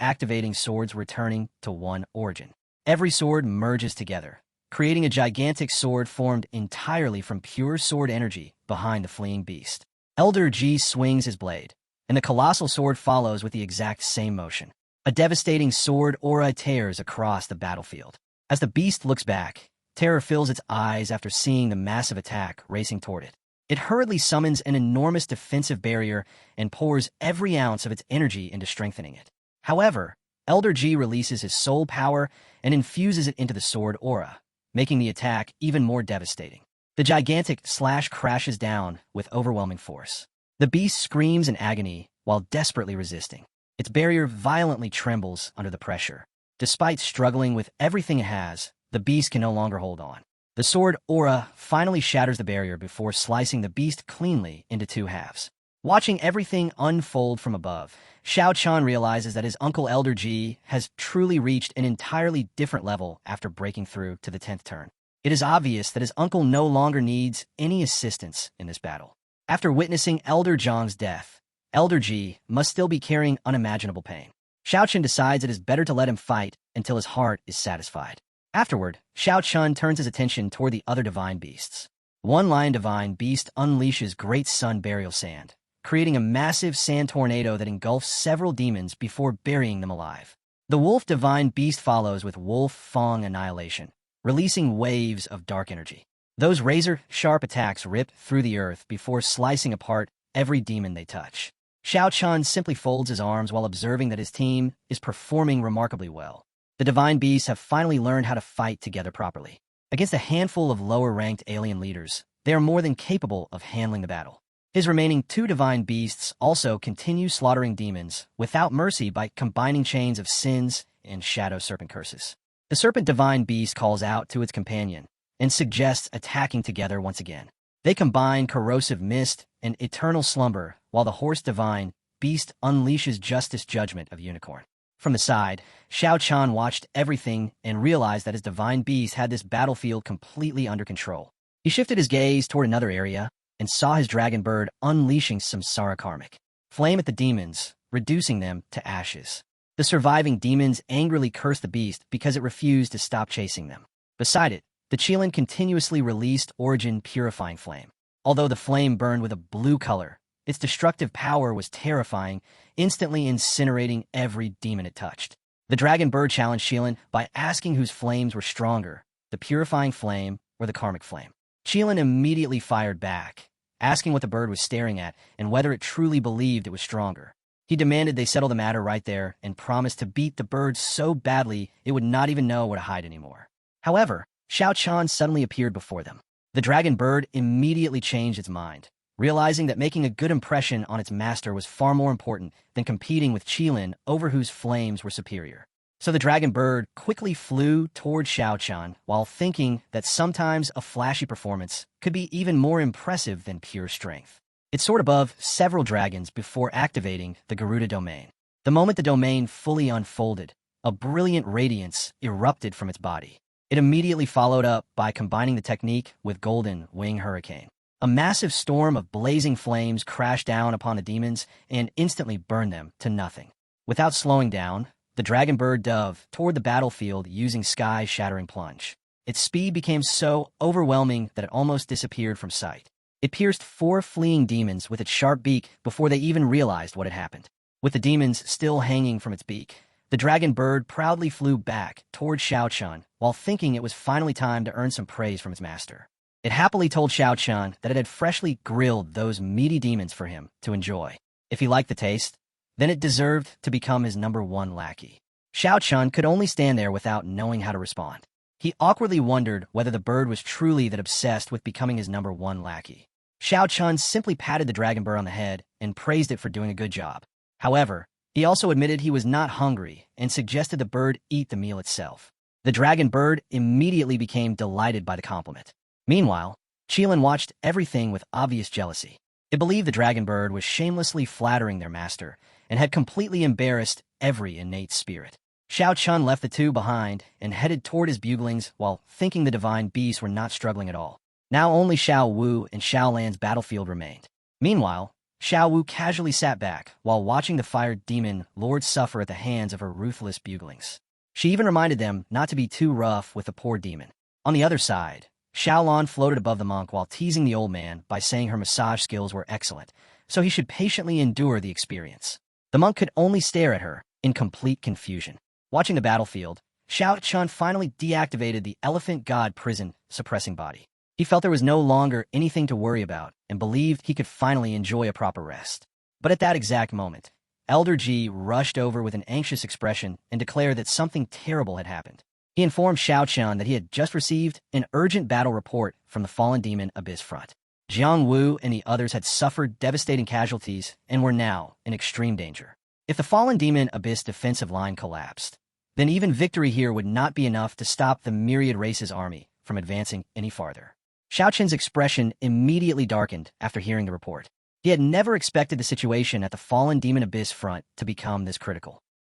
activating swords returning to one origin. Every sword merges together, creating a gigantic sword formed entirely from pure sword energy behind the fleeing beast. Elder Ji swings his blade, and the colossal sword follows with the exact same motion. A devastating sword aura tears across the battlefield. As the beast looks back, terror fills its eyes after seeing the massive attack racing toward it. It hurriedly summons an enormous defensive barrier and pours every ounce of its energy into strengthening it. However, Elder Ji releases his soul power and infuses it into the sword aura, making the attack even more devastating. The gigantic slash crashes down with overwhelming force. The beast screams in agony while desperately resisting. Its barrier violently trembles under the pressure. Despite struggling with everything it has, the beast can no longer hold on. The sword aura finally shatters the barrier before slicing the beast cleanly into two halves. Watching everything unfold from above, Xiao Chan realizes that his uncle Elder Ji has truly reached an entirely different level after breaking through to the 10th turn. It is obvious that his uncle no longer needs any assistance in this battle. After witnessing Elder Zhang's death, Elder Ji must still be carrying unimaginable pain. Xiao Chen decides it is better to let him fight until his heart is satisfied. Afterward, Xiao Chun turns his attention toward the other divine beasts. One lion divine beast unleashes Great Sun Burial Sand, creating a massive sand tornado that engulfs several demons before burying them alive. The wolf divine beast follows with Wolf Fang Annihilation, releasing waves of dark energy. Those razor-sharp attacks rip through the earth before slicing apart every demon they touch. Xiao Chun simply folds his arms while observing that his team is performing remarkably well. The divine beasts have finally learned how to fight together properly. Against a handful of lower-ranked alien leaders, they are more than capable of handling the battle. His remaining two divine beasts also continue slaughtering demons without mercy by combining chains of sins and shadow serpent curses. The serpent divine beast calls out to its companion and suggests attacking together once again. They combine corrosive mist and eternal slumber, while the horse divine beast unleashes justice judgment of unicorn. From the side, Xiao Chan watched everything and realized that his divine beast had this battlefield completely under control. He shifted his gaze toward another area and saw his dragon bird unleashing samsara karmic flame at the demons, reducing them to ashes. The surviving demons angrily cursed the beast because it refused to stop chasing them. Beside it, the Qilin continuously released Origin Purifying Flame. Although the flame burned with a blue color, its destructive power was terrifying, instantly incinerating every demon it touched. The dragon bird challenged Qilin by asking whose flames were stronger, the purifying flame or the karmic flame. Qilin immediately fired back, asking what the bird was staring at and whether it truly believed it was stronger. He demanded they settle the matter right there and promised to beat the bird so badly it would not even know where to hide anymore. However, Xiao Chan suddenly appeared before them. The dragon bird immediately changed its mind, realizing that making a good impression on its master was far more important than competing with Qilin over whose flames were superior. So the dragon bird quickly flew toward Xiao Chan while thinking that sometimes a flashy performance could be even more impressive than pure strength. It soared above several dragons before activating the Garuda domain. The moment the domain fully unfolded, a brilliant radiance erupted from its body. It immediately followed up by combining the technique with Golden Wing Hurricane. A massive storm of blazing flames crashed down upon the demons and instantly burned them to nothing. Without slowing down, the dragon bird dove toward the battlefield using sky-shattering plunge. Its speed became so overwhelming that it almost disappeared from sight. It pierced 4 fleeing demons with its sharp beak before they even realized what had happened. With the demons still hanging from its beak, the dragon bird proudly flew back toward Xiao Chun while thinking it was finally time to earn some praise from its master. It happily told Xiao Chun that it had freshly grilled those meaty demons for him to enjoy. If he liked the taste, then it deserved to become his #1 lackey. Xiao Chun could only stand there without knowing how to respond. He awkwardly wondered whether the bird was truly that obsessed with becoming his #1 lackey. Xiao Chun simply patted the dragon bird on the head and praised it for doing a good job. However, he also admitted he was not hungry and suggested the bird eat the meal itself. The dragon bird immediately became delighted by the compliment. Meanwhile, Qilin watched everything with obvious jealousy. It believed the dragon bird was shamelessly flattering their master and had completely embarrassed every innate spirit. Xiao Chun left the two behind and headed toward his buglings while thinking the divine beasts were not struggling at all. Now only Xiao Wu and Xiao Lan's battlefield remained. Meanwhile, Xiao Wu casually sat back while watching the fired demon lord suffer at the hands of her ruthless buglings. She even reminded them not to be too rough with the poor demon. On the other side, Xiao Lan floated above the monk while teasing the old man by saying her massage skills were excellent, so he should patiently endure the experience. The monk could only stare at her in complete confusion. Watching the battlefield, Xiao Chun finally deactivated the elephant god prison suppressing body. He felt there was no longer anything to worry about and believed he could finally enjoy a proper rest. But at that exact moment, Elder Ji rushed over with an anxious expression and declared that something terrible had happened. He informed Xiao Chun that he had just received an urgent battle report from the fallen demon Abyss Front. Jiang Wu and the others had suffered devastating casualties and were now in extreme danger. If the fallen demon Abyss defensive line collapsed, then even victory here would not be enough to stop the Myriad Race's army from advancing any farther. Xiaoqin's expression immediately darkened after hearing the report. He had never expected the situation at the fallen demon Abyss front to become this critical.